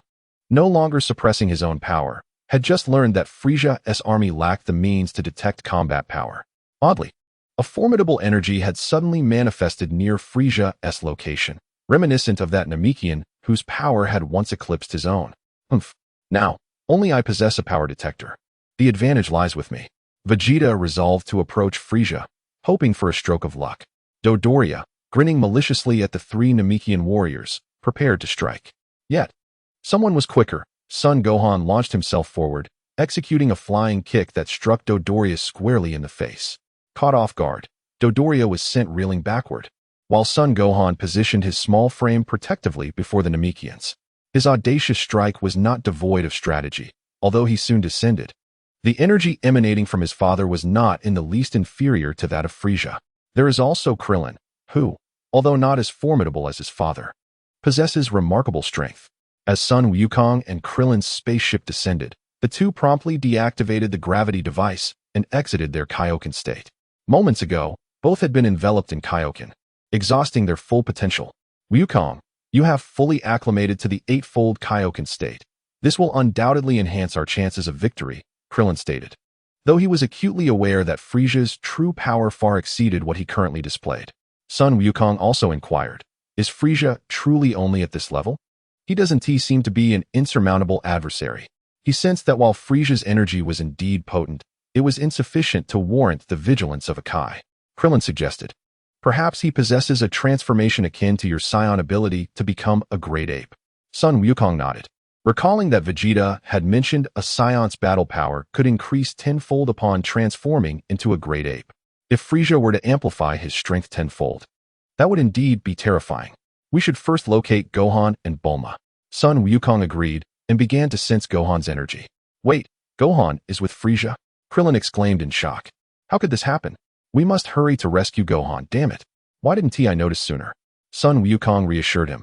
no longer suppressing his own power, had just learned that Frieza's army lacked the means to detect combat power. Oddly, a formidable energy had suddenly manifested near Frieza's location, reminiscent of that Namekian whose power had once eclipsed his own. Now, only I possess a power detector. The advantage lies with me. Vegeta resolved to approach Frieza, hoping for a stroke of luck. Dodoria, grinning maliciously at the 3 Namekian warriors, prepared to strike. Yet, someone was quicker. Son Gohan launched himself forward, executing a flying kick that struck Dodoria squarely in the face. Caught off guard, Dodoria was sent reeling backward, while Son Gohan positioned his small frame protectively before the Namekians. His audacious strike was not devoid of strategy, although he soon descended. The energy emanating from his father was not in the least inferior to that of Frieza. There is also Krillin, who, although not as formidable as his father, possesses remarkable strength. As Sun Wukong and Krillin's spaceship descended, the 2 promptly deactivated the gravity device and exited their Kaioken state. Moments ago, both had been enveloped in Kaioken, exhausting their full potential. Wukong, you have fully acclimated to the 8-fold Kaioken state. This will undoubtedly enhance our chances of victory, Krillin stated. Though he was acutely aware that Frieza's true power far exceeded what he currently displayed. Sun Wukong also inquired, is Frieza truly only at this level? He doesn't seem to be an insurmountable adversary. He sensed that while Frieza's energy was indeed potent, it was insufficient to warrant the vigilance of a Kai. Krillin suggested, Perhaps he possesses a transformation akin to your Saiyan ability to become a great ape. Sun Wukong nodded, recalling that Vegeta had mentioned a Saiyan's battle power could increase tenfold upon transforming into a great ape. If Frieza were to amplify his strength tenfold, that would indeed be terrifying. We should first locate Gohan and Bulma. Sun Wukong agreed and began to sense Gohan's energy. Wait, Gohan is with Frieza? Krillin exclaimed in shock. How could this happen? We must hurry to rescue Gohan, damn it. Why didn't I notice sooner? Sun Wukong reassured him.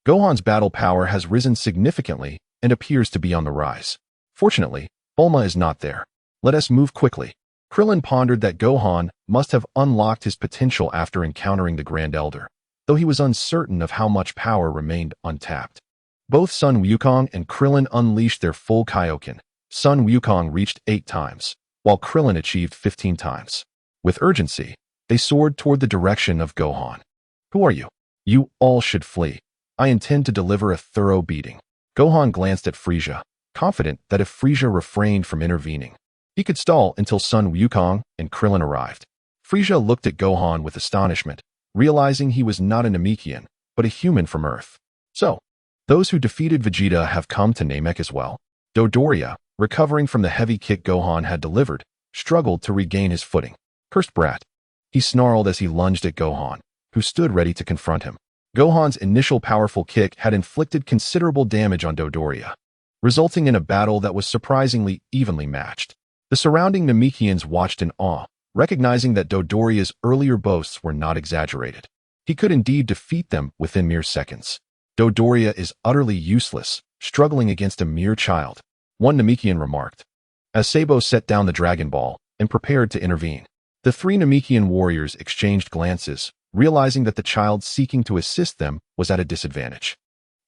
Gohan's battle power has risen significantly and appears to be on the rise. Fortunately, Bulma is not there. Let us move quickly. Krillin pondered that Gohan must have unlocked his potential after encountering the Grand Elder, though he was uncertain of how much power remained untapped. Both Sun Wukong and Krillin unleashed their full Kaioken. Sun Wukong reached 8 times, while Krillin achieved 15 times. With urgency, they soared toward the direction of Gohan. Who are you? You all should flee. I intend to deliver a thorough beating. Gohan glanced at Frieza, confident that if Frieza refrained from intervening, he could stall until Sun Wukong and Krillin arrived. Frieza looked at Gohan with astonishment, realizing he was not a Namekian, but a human from Earth. So, those who defeated Vegeta have come to Namek as well. Dodoria, recovering from the heavy kick Gohan had delivered, struggled to regain his footing. Cursed brat. He snarled as he lunged at Gohan, who stood ready to confront him. Gohan's initial powerful kick had inflicted considerable damage on Dodoria, resulting in a battle that was surprisingly evenly matched. The surrounding Namekians watched in awe, recognizing that Dodoria's earlier boasts were not exaggerated. He could indeed defeat them within mere seconds. Dodoria is utterly useless, struggling against a mere child, one Namekian remarked, as Sabo set down the Dragon Ball and prepared to intervene. The 3 Namekian warriors exchanged glances, realizing that the child seeking to assist them was at a disadvantage.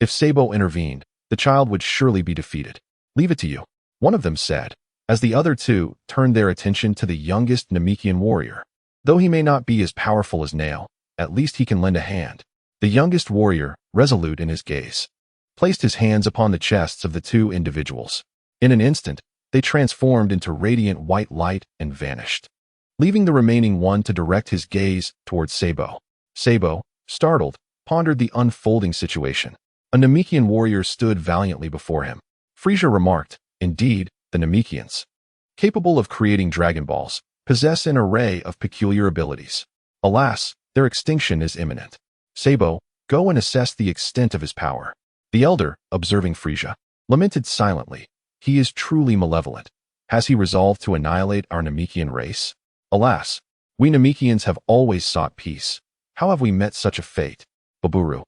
If Sabo intervened, the child would surely be defeated. Leave it to you, one of them said, as the other 2 turned their attention to the youngest Namekian warrior. Though he may not be as powerful as Nail, at least he can lend a hand. The youngest warrior, resolute in his gaze, placed his hands upon the chests of the 2 individuals. In an instant, they transformed into radiant white light and vanished, leaving the remaining one to direct his gaze towards Sabo. Sabo, startled, pondered the unfolding situation. A Namekian warrior stood valiantly before him. Frieza remarked, indeed, the Namekians, capable of creating Dragon Balls, possess an array of peculiar abilities. Alas, their extinction is imminent. Sabo, go and assess the extent of his power. The elder, observing Frieza, lamented silently. He is truly malevolent. Has he resolved to annihilate our Namekian race? Alas, we Namekians have always sought peace. How have we met such a fate? Baburu,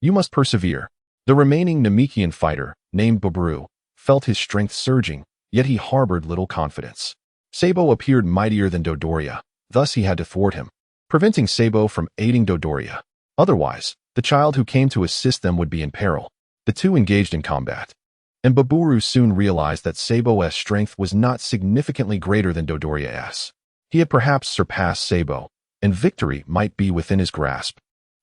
you must persevere. The remaining Namekian fighter, named Baburu, felt his strength surging, yet he harbored little confidence. Sabo appeared mightier than Dodoria, thus he had to thwart him, preventing Sabo from aiding Dodoria. Otherwise, the child who came to assist them would be in peril. The 2 engaged in combat, and Baburu soon realized that Sabo's strength was not significantly greater than Dodoria's. He had perhaps surpassed Sabo, and victory might be within his grasp.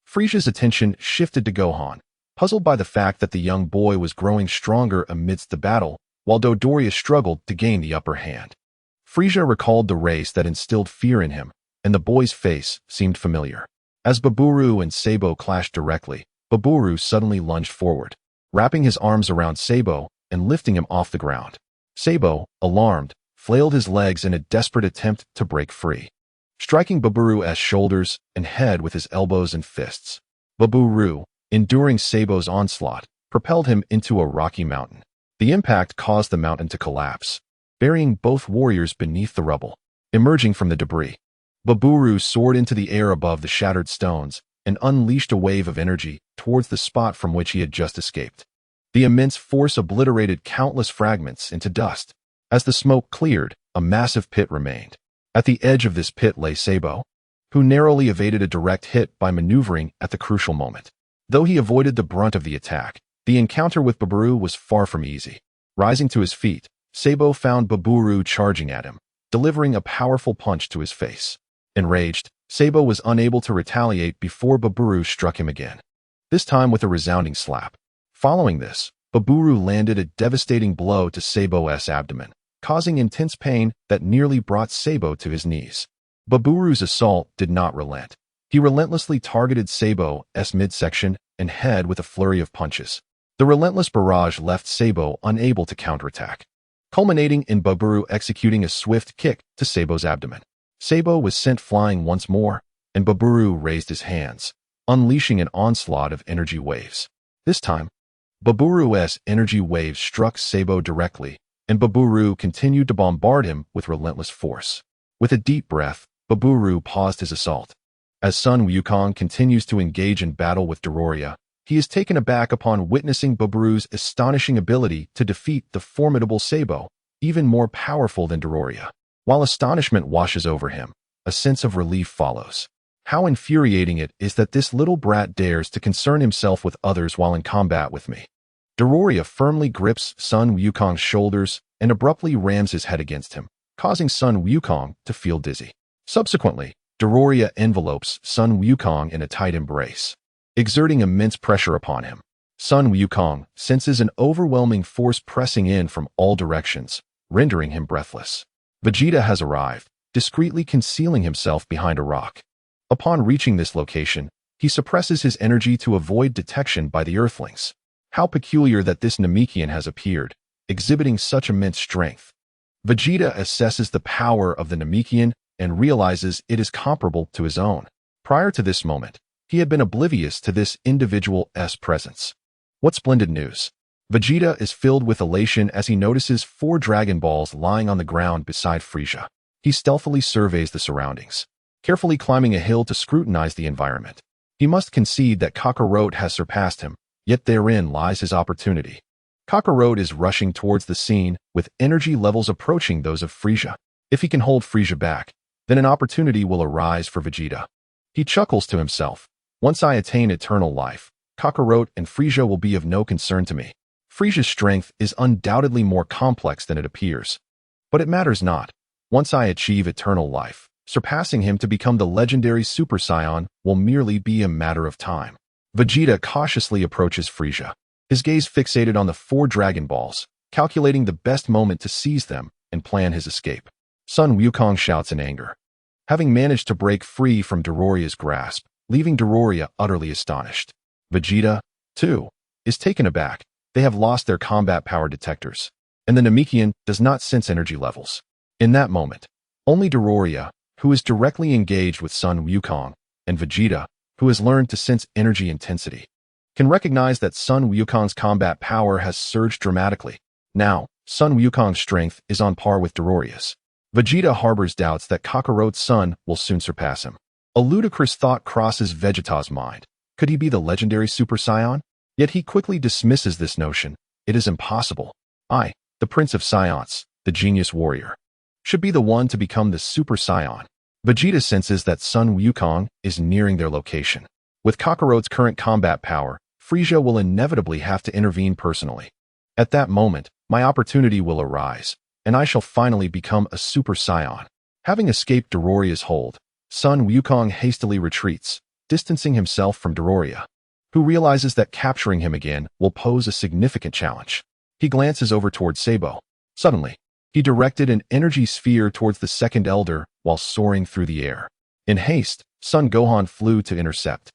Frieza's attention shifted to Gohan, puzzled by the fact that the young boy was growing stronger amidst the battle, while Dodoria struggled to gain the upper hand. Frieza recalled the race that instilled fear in him, and the boy's face seemed familiar. As Baburu and Sabo clashed directly, Baburu suddenly lunged forward, wrapping his arms around Sabo and lifting him off the ground. Sabo, alarmed, flailed his legs in a desperate attempt to break free, striking Baburu's shoulders and head with his elbows and fists. Baburu, enduring Sabo's onslaught, propelled him into a rocky mountain. The impact caused the mountain to collapse, burying both warriors beneath the rubble. Emerging from the debris, Baburu soared into the air above the shattered stones and unleashed a wave of energy towards the spot from which he had just escaped. The immense force obliterated countless fragments into dust. As the smoke cleared, a massive pit remained. At the edge of this pit lay Sabo, who narrowly evaded a direct hit by maneuvering at the crucial moment. Though he avoided the brunt of the attack, the encounter with Baburu was far from easy. Rising to his feet, Sabo found Baburu charging at him, delivering a powerful punch to his face. Enraged, Sabo was unable to retaliate before Baburu struck him again, this time with a resounding slap. Following this, Baburu landed a devastating blow to Sabo's abdomen, causing intense pain that nearly brought Sabo to his knees. Baburu's assault did not relent. He relentlessly targeted Sabo's midsection and head with a flurry of punches. The relentless barrage left Sabo unable to counterattack, culminating in Baburu executing a swift kick to Sabo's abdomen. Sabo was sent flying once more, and Baburu raised his hands, unleashing an onslaught of energy waves. This time, Baburu's energy waves struck Sabo directly, and Baburu continued to bombard him with relentless force. With a deep breath, Baburu paused his assault. As Sun Wukong continues to engage in battle with Dororia, he is taken aback upon witnessing Baburu's astonishing ability to defeat the formidable Sabo, even more powerful than Dororia. While astonishment washes over him, a sense of relief follows. How infuriating it is that this little brat dares to concern himself with others while in combat with me. Dororia firmly grips Sun Wukong's shoulders and abruptly rams his head against him, causing Sun Wukong to feel dizzy. Subsequently, Dororia envelopes Sun Wukong in a tight embrace, exerting immense pressure upon him. Sun Wukong senses an overwhelming force pressing in from all directions, rendering him breathless. Vegeta has arrived, discreetly concealing himself behind a rock. Upon reaching this location, he suppresses his energy to avoid detection by the Earthlings. How peculiar that this Namekian has appeared, exhibiting such immense strength. Vegeta assesses the power of the Namekian and realizes it is comparable to his own. Prior to this moment, he had been oblivious to this individual's presence. What splendid news! Vegeta is filled with elation as he notices 4 Dragon Balls lying on the ground beside Frieza. He stealthily surveys the surroundings, carefully climbing a hill to scrutinize the environment. He must concede that Kakarot has surpassed him, yet therein lies his opportunity. Kakarot is rushing towards the scene with energy levels approaching those of Frieza. If he can hold Frieza back, then an opportunity will arise for Vegeta. He chuckles to himself. Once I attain eternal life, Kakarot and Frieza will be of no concern to me. Frieza's strength is undoubtedly more complex than it appears. But it matters not. Once I achieve eternal life, surpassing him to become the legendary Super Saiyan will merely be a matter of time. Vegeta cautiously approaches Frieza, his gaze fixated on the 4 Dragon Balls, calculating the best moment to seize them and plan his escape. Sun Wukong shouts in anger, having managed to break free from Dororia's grasp, leaving Dororia utterly astonished. Vegeta, too, is taken aback. They have lost their combat power detectors, and the Namekian does not sense energy levels. In that moment, only Dororia, who is directly engaged with Sun Wukong, and Vegeta, who has learned to sense energy intensity, can recognize that Sun Wukong's combat power has surged dramatically. Now, Sun Wukong's strength is on par with Dororia's. Vegeta harbors doubts that Kakarot's son will soon surpass him. A ludicrous thought crosses Vegeta's mind. Could he be the legendary Super Saiyan? Yet he quickly dismisses this notion. It is impossible. I, the Prince of Saiyans, the genius warrior, should be the one to become the Super Saiyan. Vegeta senses that Sun Wukong is nearing their location. With Kakarot's current combat power, Frieza will inevitably have to intervene personally. At that moment, my opportunity will arise, and I shall finally become a Super Saiyan. Having escaped Dororia's hold, Sun Wukong hastily retreats, distancing himself from Dororia, who realizes that capturing him again will pose a significant challenge. He glances over towards Sabo. Suddenly, he directed an energy sphere towards the second elder while soaring through the air. In haste, Son Gohan flew to intercept,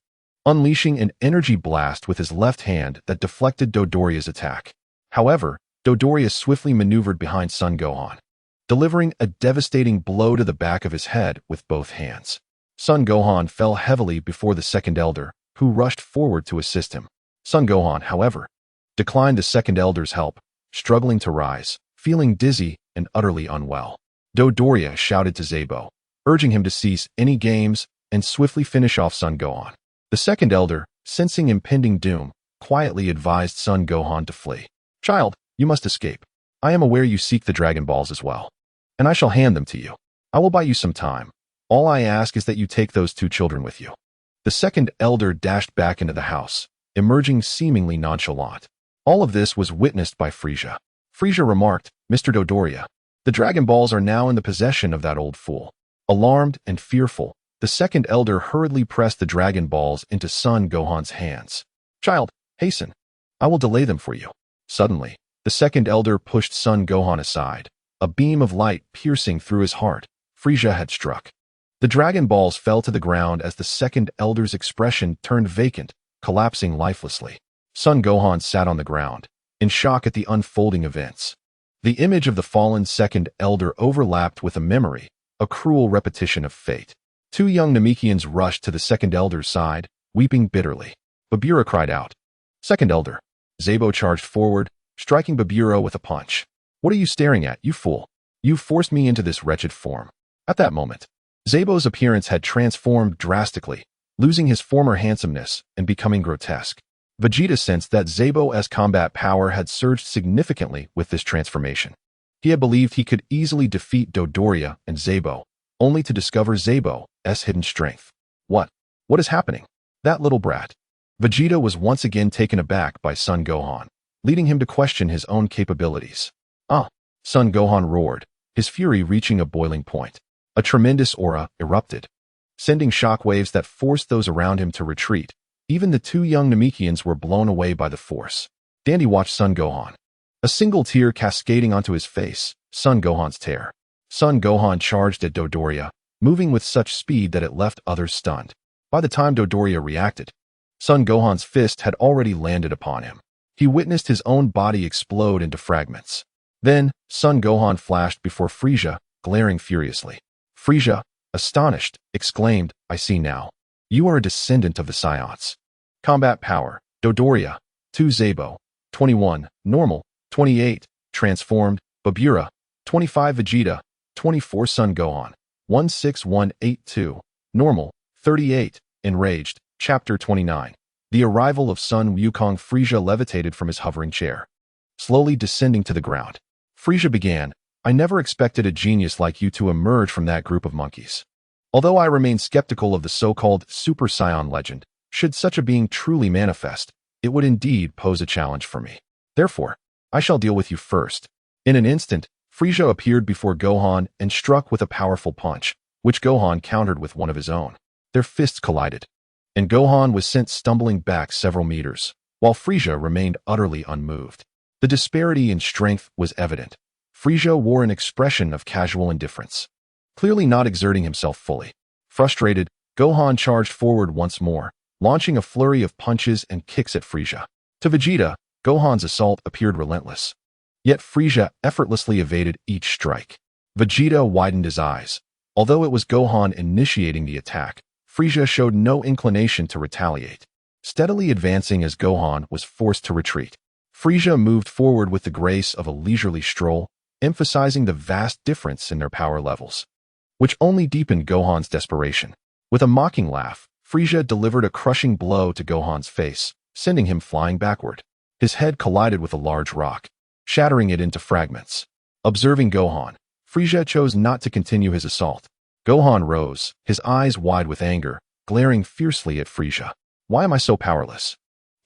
unleashing an energy blast with his left hand that deflected Dodoria's attack. However, Dodoria swiftly maneuvered behind Son Gohan, delivering a devastating blow to the back of his head with both hands. Son Gohan fell heavily before the second elder, who rushed forward to assist him. Son Gohan, however, declined the second elder's help, struggling to rise, feeling dizzy and utterly unwell. Dodoria shouted to Sabo, urging him to cease any games and swiftly finish off Son Gohan. The second elder, sensing impending doom, quietly advised Son Gohan to flee. Child, you must escape. I am aware you seek the Dragon Balls as well, and I shall hand them to you. I will buy you some time. All I ask is that you take those 2 children with you. The second elder dashed back into the house, emerging seemingly nonchalant. All of this was witnessed by Frieza. Frieza remarked, Mr. Dodoria, the Dragon Balls are now in the possession of that old fool. Alarmed and fearful, the second elder hurriedly pressed the Dragon Balls into Son Gohan's hands. Child, hasten. I will delay them for you. Suddenly, the second elder pushed Son Gohan aside, a beam of light piercing through his heart. Frieza had struck. The Dragon Balls fell to the ground as the second elder's expression turned vacant, collapsing lifelessly. Son Gohan sat on the ground, in shock at the unfolding events. The image of the fallen second elder overlapped with a memory, a cruel repetition of fate. Two young Namekians rushed to the second elder's side, weeping bitterly. Babura cried out. Second elder. Zabo charged forward, striking Babura with a punch. What are you staring at, you fool? You forced me into this wretched form. At that moment, Zabo's appearance had transformed drastically, losing his former handsomeness and becoming grotesque. Vegeta sensed that Zabo's combat power had surged significantly with this transformation. He had believed he could easily defeat Dodoria and Zabo, only to discover Zabo's hidden strength. What is happening? That little brat. Vegeta was once again taken aback by Son Gohan, leading him to question his own capabilities. Son Gohan roared, his fury reaching a boiling point. A tremendous aura erupted, sending shockwaves that forced those around him to retreat. Even the two young Namekians were blown away by the force. Dandy watched Son Gohan, a single tear cascading onto his face. Son Gohan's tear. Son Gohan charged at Dodoria, moving with such speed that it left others stunned. By the time Dodoria reacted, Son Gohan's fist had already landed upon him. He witnessed his own body explode into fragments. Then, Son Gohan flashed before Frieza, glaring furiously. Frieza, astonished, exclaimed, I see now. You are a descendant of the Saiyans. Combat power, Dodoria, 2 Zabo, 21, normal, 28, transformed, Babura, 25 Vegeta, 24 Son Gohan, 16182, normal, 38, enraged, Chapter 29. The arrival of Sun Wukong. Frieza levitated from his hovering chair, slowly descending to the ground. Frieza began, I never expected a genius like you to emerge from that group of monkeys. Although I remain skeptical of the so-called Super Saiyan legend, should such a being truly manifest, it would indeed pose a challenge for me. Therefore, I shall deal with you first. In an instant, Frieza appeared before Gohan and struck with a powerful punch, which Gohan countered with one of his own. Their fists collided, and Gohan was sent stumbling back several meters, while Frieza remained utterly unmoved. The disparity in strength was evident. Frieza wore an expression of casual indifference, clearly not exerting himself fully. Frustrated, Gohan charged forward once more, launching a flurry of punches and kicks at Frieza. To Vegeta, Gohan's assault appeared relentless. Yet Frieza effortlessly evaded each strike. Vegeta widened his eyes. Although it was Gohan initiating the attack, Frieza showed no inclination to retaliate, steadily advancing as Gohan was forced to retreat. Frieza moved forward with the grace of a leisurely stroll, emphasizing the vast difference in their power levels, which only deepened Gohan's desperation. With a mocking laugh, Frieza delivered a crushing blow to Gohan's face, sending him flying backward. His head collided with a large rock, shattering it into fragments. Observing Gohan, Frieza chose not to continue his assault. Gohan rose, his eyes wide with anger, glaring fiercely at Frieza. Why am I so powerless?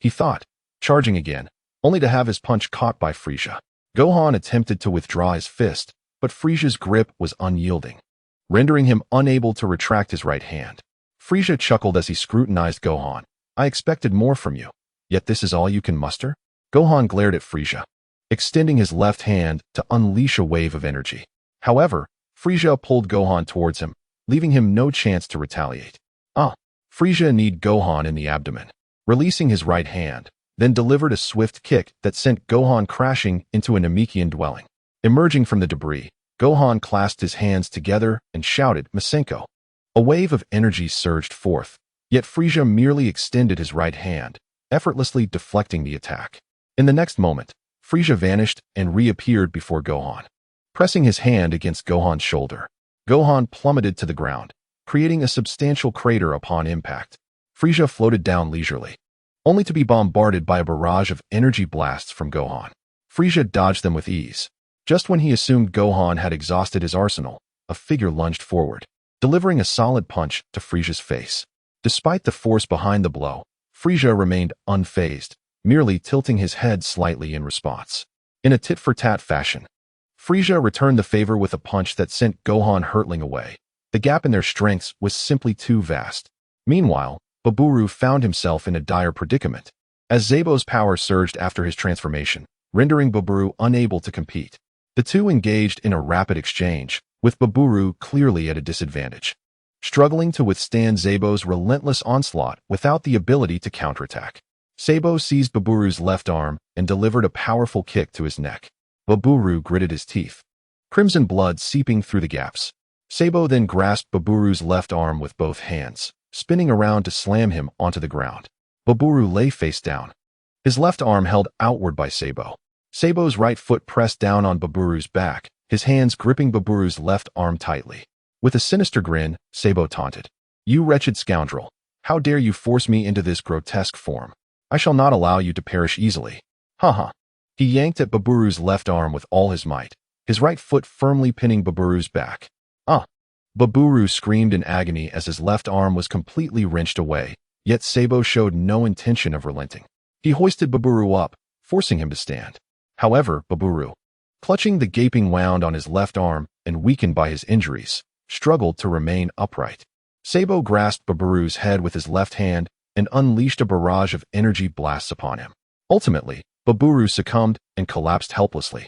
He thought, charging again, only to have his punch caught by Frieza. Gohan attempted to withdraw his fist, but Frieza's grip was unyielding, rendering him unable to retract his right hand. Frieza chuckled as he scrutinized Gohan. I expected more from you, yet this is all you can muster? Gohan glared at Frieza, extending his left hand to unleash a wave of energy. However, Frieza pulled Gohan towards him, leaving him no chance to retaliate. Frieza kneed Gohan in the abdomen, releasing his right hand, then delivered a swift kick that sent Gohan crashing into a Namekian dwelling. Emerging from the debris, Gohan clasped his hands together and shouted, Masenko. A wave of energy surged forth, yet Frieza merely extended his right hand, effortlessly deflecting the attack. In the next moment, Frieza vanished and reappeared before Gohan. Pressing his hand against Gohan's shoulder, Gohan plummeted to the ground, creating a substantial crater upon impact. Frieza floated down leisurely, only to be bombarded by a barrage of energy blasts from Gohan. Frieza dodged them with ease. Just when he assumed Gohan had exhausted his arsenal, a figure lunged forward, delivering a solid punch to Frieza's face. Despite the force behind the blow, Frieza remained unfazed, merely tilting his head slightly in response. In a tit-for-tat fashion, Frieza returned the favor with a punch that sent Gohan hurtling away. The gap in their strengths was simply too vast. Meanwhile, Baburu found himself in a dire predicament, as Zabo's power surged after his transformation, rendering Baburu unable to compete. The two engaged in a rapid exchange, with Baburu clearly at a disadvantage. struggling to withstand Zabo's relentless onslaught without the ability to counterattack. Saibo seized Baburu's left arm and delivered a powerful kick to his neck. Baburu gritted his teeth, crimson blood seeping through the gaps. Saibo then grasped Baburu's left arm with both hands, spinning around to slam him onto the ground. Baburu lay face down, his left arm held outward by Saibo. Saibo's right foot pressed down on Baburu's back, his hands gripping Baburu's left arm tightly. With a sinister grin, Saibo taunted, "You wretched scoundrel! How dare you force me into this grotesque form? I shall not allow you to perish easily." Haha. He yanked at Baburu's left arm with all his might, his right foot firmly pinning Baburu's back. Baburu screamed in agony as his left arm was completely wrenched away, yet Saibo showed no intention of relenting. He hoisted Baburu up, forcing him to stand. However, Baburu, clutching the gaping wound on his left arm and weakened by his injuries, struggled to remain upright. Saibo grasped Baburu's head with his left hand and unleashed a barrage of energy blasts upon him. Ultimately, Baburu succumbed and collapsed helplessly.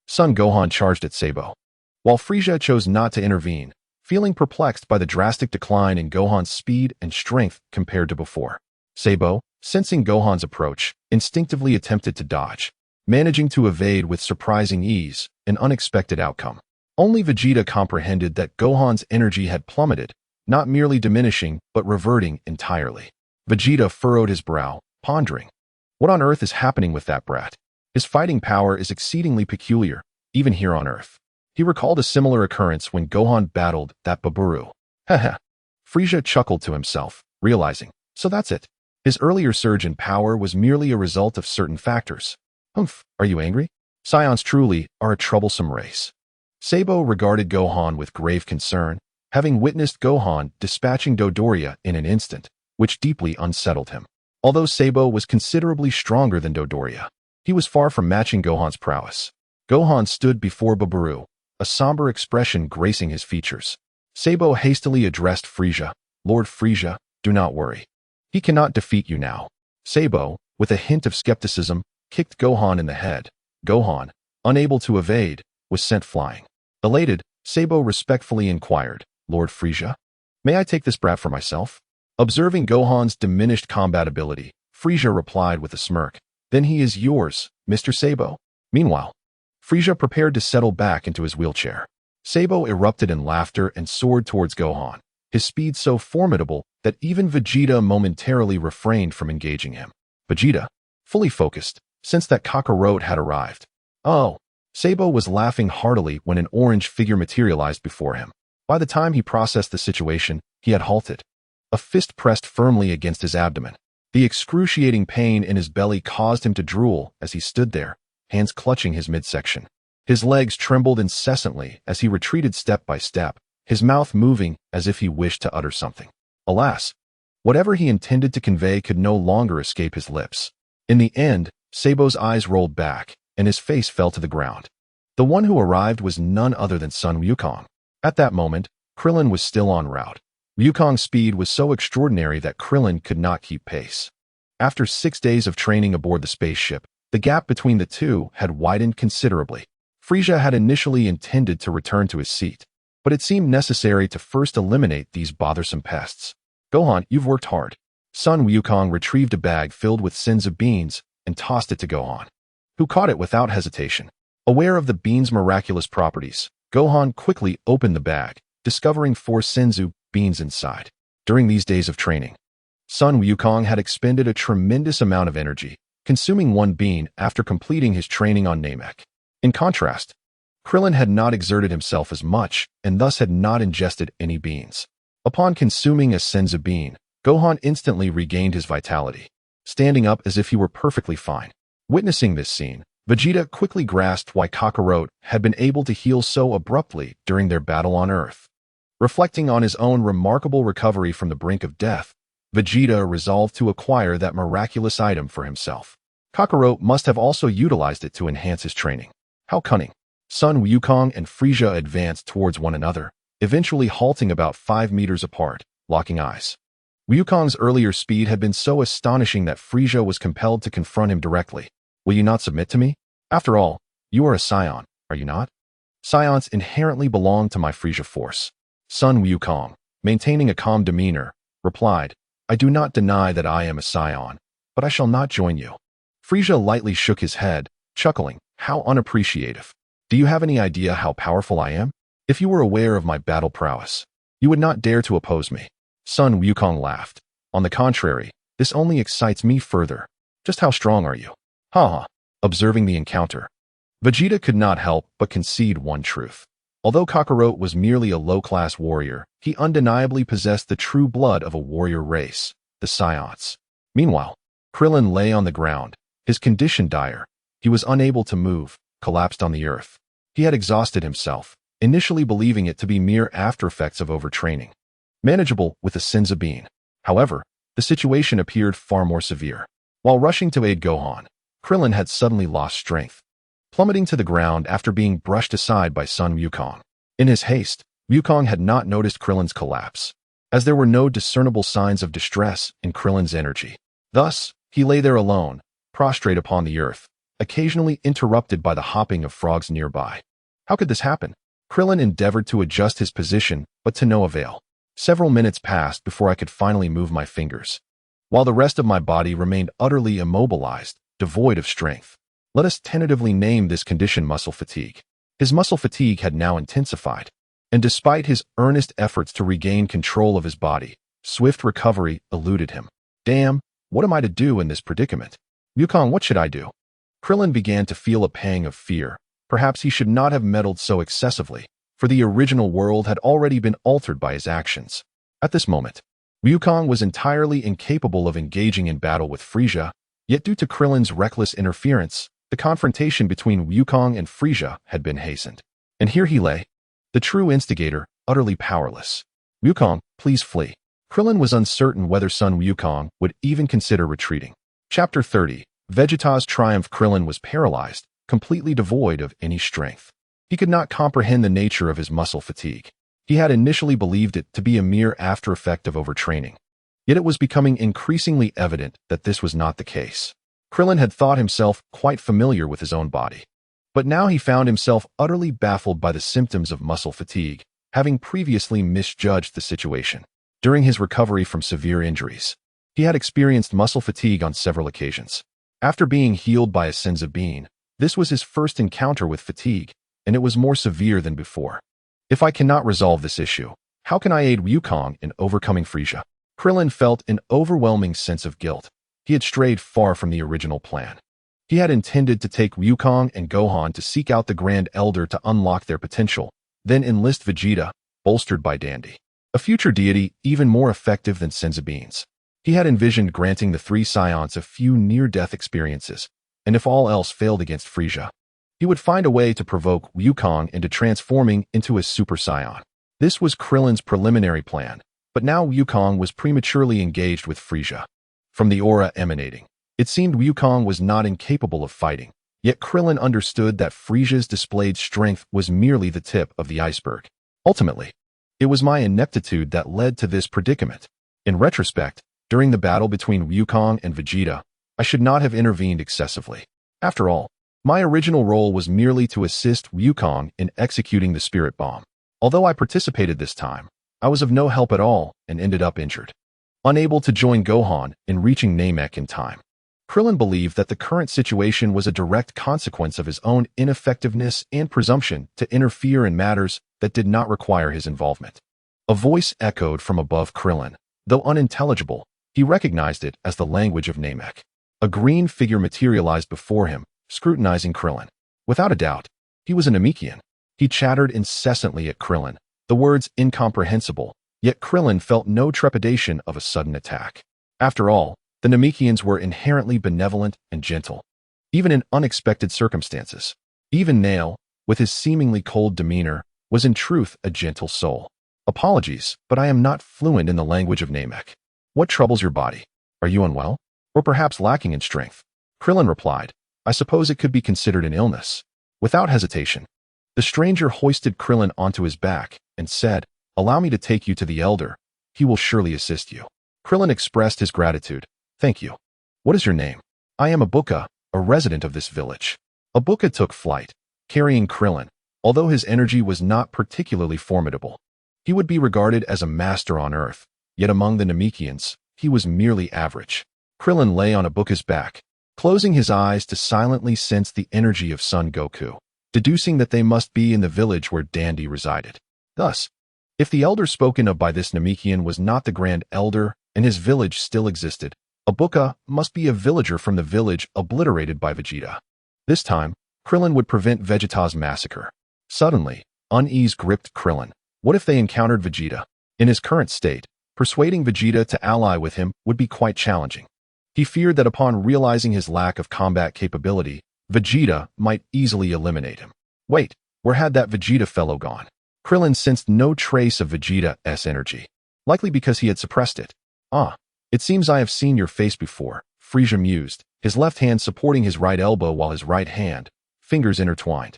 Son Gohan charged at Saibo, while Frieza chose not to intervene, feeling perplexed by the drastic decline in Gohan's speed and strength compared to before. Saibo, sensing Gohan's approach, instinctively attempted to dodge, managing to evade with surprising ease, an unexpected outcome. Only Vegeta comprehended that Gohan's energy had plummeted, not merely diminishing, but reverting entirely. Vegeta furrowed his brow, pondering, what on earth is happening with that brat? His fighting power is exceedingly peculiar, even here on Earth. He recalled a similar occurrence when Gohan battled that Baburu. Haha. Frieza chuckled to himself, realizing, so that's it. His earlier surge in power was merely a result of certain factors. Humph, are you angry? Saiyans truly are a troublesome race. Saibo regarded Gohan with grave concern, having witnessed Gohan dispatching Dodoria in an instant, which deeply unsettled him. Although Saibo was considerably stronger than Dodoria, he was far from matching Gohan's prowess. Gohan stood before Baburu, a somber expression gracing his features. Saibo hastily addressed Frieza, "Lord Frieza, do not worry. He cannot defeat you now." Saibo, with a hint of skepticism, kicked Gohan in the head. Gohan, unable to evade, was sent flying. Elated, Saibo respectfully inquired, "Lord Frieza, may I take this brat for myself?" Observing Gohan's diminished combat ability, Frieza replied with a smirk, "Then he is yours, Mr. Saibo." Meanwhile, Frieza prepared to settle back into his wheelchair. Saibo erupted in laughter and soared towards Gohan, his speed so formidable that even Vegeta momentarily refrained from engaging him. Vegeta, fully focused, sensed that Kakarot had arrived. Saibo was laughing heartily when an orange figure materialized before him. By the time he processed the situation, he had halted, a fist pressed firmly against his abdomen. The excruciating pain in his belly caused him to drool as he stood there, hands clutching his midsection. His legs trembled incessantly as he retreated step by step, his mouth moving as if he wished to utter something. Alas, whatever he intended to convey could no longer escape his lips. In the end, Saibo's eyes rolled back, and his face fell to the ground. The one who arrived was none other than Sun Wukong. At that moment, Krillin was still en route. Wukong's speed was so extraordinary that Krillin could not keep pace. After 6 days of training aboard the spaceship, the gap between the two had widened considerably. Frieza had initially intended to return to his seat, but it seemed necessary to first eliminate these bothersome pests. "Gohan, you've worked hard." Sun Wukong retrieved a bag filled with senzu beans and tossed it to Gohan, who caught it without hesitation. Aware of the beans' miraculous properties, Gohan quickly opened the bag, discovering 4 senzu beans inside. During these days of training, Sun Wukong had expended a tremendous amount of energy, consuming 1 bean after completing his training on Namek. In contrast, Krillin had not exerted himself as much and thus had not ingested any beans. Upon consuming a senzu bean, Gohan instantly regained his vitality, standing up as if he were perfectly fine. Witnessing this scene, Vegeta quickly grasped why Kakarot had been able to heal so abruptly during their battle on Earth. Reflecting on his own remarkable recovery from the brink of death, Vegeta resolved to acquire that miraculous item for himself. Kakarot must have also utilized it to enhance his training. How cunning! Sun Wukong and Frieza advanced towards one another, eventually halting about 5 meters apart, locking eyes. Wukong's earlier speed had been so astonishing that Frieza was compelled to confront him directly. "Will you not submit to me? After all, you are a Saiyan, are you not?" "Saiyans inherently belong to my Frieza force." Sun Wukong, maintaining a calm demeanor, replied, I do not deny that I am a Saiyan, but I shall not join you. Frieza lightly shook his head, chuckling, how unappreciative. Do you have any idea how powerful I am? If you were aware of my battle prowess, you would not dare to oppose me. Sun Wukong laughed. On the contrary, this only excites me further. Just how strong are you? Haha. Observing the encounter, Vegeta could not help but concede one truth. Although Kakarot was merely a low-class warrior, he undeniably possessed the true blood of a warrior race, the Saiyans. Meanwhile, Krillin lay on the ground, his condition dire. He was unable to move, collapsed on the earth. He had exhausted himself, initially believing it to be mere after-effects of overtraining. Manageable with the Saibamen. However, the situation appeared far more severe. While rushing to aid Gohan, Krillin had suddenly lost strength, plummeting to the ground after being brushed aside by Sun Wukong. In his haste, Wukong had not noticed Krillin's collapse, as there were no discernible signs of distress in Krillin's energy. Thus, he lay there alone, prostrate upon the earth, occasionally interrupted by the hopping of frogs nearby. How could this happen? Krillin endeavored to adjust his position, but to no avail. Several minutes passed before I could finally move my fingers, while the rest of my body remained utterly immobilized, devoid of strength. Let us tentatively name this condition muscle fatigue. His muscle fatigue had now intensified, and despite his earnest efforts to regain control of his body, swift recovery eluded him. Damn, what am I to do in this predicament? Wukong, what should I do? Krillin began to feel a pang of fear. Perhaps he should not have meddled so excessively, for the original world had already been altered by his actions. At this moment, Wukong was entirely incapable of engaging in battle with Frieza, yet due to Krillin's reckless interference, the confrontation between Wukong and Frieza had been hastened. And here he lay, the true instigator, utterly powerless. Wukong, please flee. Krillin was uncertain whether Sun Wukong would even consider retreating. Chapter 30. Vegeta's triumph. Krillin was paralyzed, completely devoid of any strength. He could not comprehend the nature of his muscle fatigue. He had initially believed it to be a mere after-effect of overtraining. Yet it was becoming increasingly evident that this was not the case. Krillin had thought himself quite familiar with his own body, but now he found himself utterly baffled by the symptoms of muscle fatigue, having previously misjudged the situation. During his recovery from severe injuries, he had experienced muscle fatigue on several occasions. After being healed by a Saibamen, this was his first encounter with fatigue, and it was more severe than before. If I cannot resolve this issue, how can I aid Wukong in overcoming Frieza? Krillin felt an overwhelming sense of guilt. He had strayed far from the original plan. He had intended to take Wukong and Gohan to seek out the Grand Elder to unlock their potential, then enlist Vegeta, bolstered by Dandy, a future deity even more effective than Saiyans. He had envisioned granting the three Saiyans a few near-death experiences, and if all else failed against Frieza, he would find a way to provoke Wukong into transforming into a Super Saiyan. This was Krillin's preliminary plan, but now Wukong was prematurely engaged with Frieza. From the aura emanating, it seemed Wukong was not incapable of fighting, yet Krillin understood that Frieza's displayed strength was merely the tip of the iceberg. Ultimately, it was my ineptitude that led to this predicament. In retrospect, during the battle between Wukong and Vegeta, I should not have intervened excessively. After all, my original role was merely to assist Wukong in executing the Spirit Bomb. Although I participated this time, I was of no help at all and ended up injured, unable to join Gohan in reaching Namek in time. Krillin believed that the current situation was a direct consequence of his own ineffectiveness and presumption to interfere in matters that did not require his involvement. A voice echoed from above Krillin. Though unintelligible, he recognized it as the language of Namek. A green figure materialized before him, scrutinizing Krillin. Without a doubt, he was a Namekian. He chattered incessantly at Krillin, the words incomprehensible, yet Krillin felt no trepidation of a sudden attack. After all, the Namekians were inherently benevolent and gentle, even in unexpected circumstances. Even Nail, with his seemingly cold demeanor, was in truth a gentle soul. Apologies, but I am not fluent in the language of Namek. What troubles your body? Are you unwell? Or perhaps lacking in strength? Krillin replied, I suppose it could be considered an illness. Without hesitation, the stranger hoisted Krillin onto his back and said, Allow me to take you to the Elder. He will surely assist you. Krillin expressed his gratitude. Thank you. What is your name? I am Abuka, a resident of this village. Abuka took flight, carrying Krillin, although his energy was not particularly formidable. He would be regarded as a master on Earth, yet among the Namekians, he was merely average. Krillin lay on Ibuka's back, closing his eyes to silently sense the energy of Son Goku, deducing that they must be in the village where Dandy resided. Thus, if the elder spoken of by this Namekian was not the Grand Elder and his village still existed, Ibuka must be a villager from the village obliterated by Vegeta. This time, Krillin would prevent Vegeta's massacre. Suddenly, unease gripped Krillin. What if they encountered Vegeta? In his current state, persuading Vegeta to ally with him would be quite challenging. He feared that upon realizing his lack of combat capability, Vegeta might easily eliminate him. Wait, where had that Vegeta fellow gone? Krillin sensed no trace of Vegeta's energy, likely because he had suppressed it. Ah, it seems I have seen your face before, Frieza mused, his left hand supporting his right elbow while his right hand, fingers intertwined,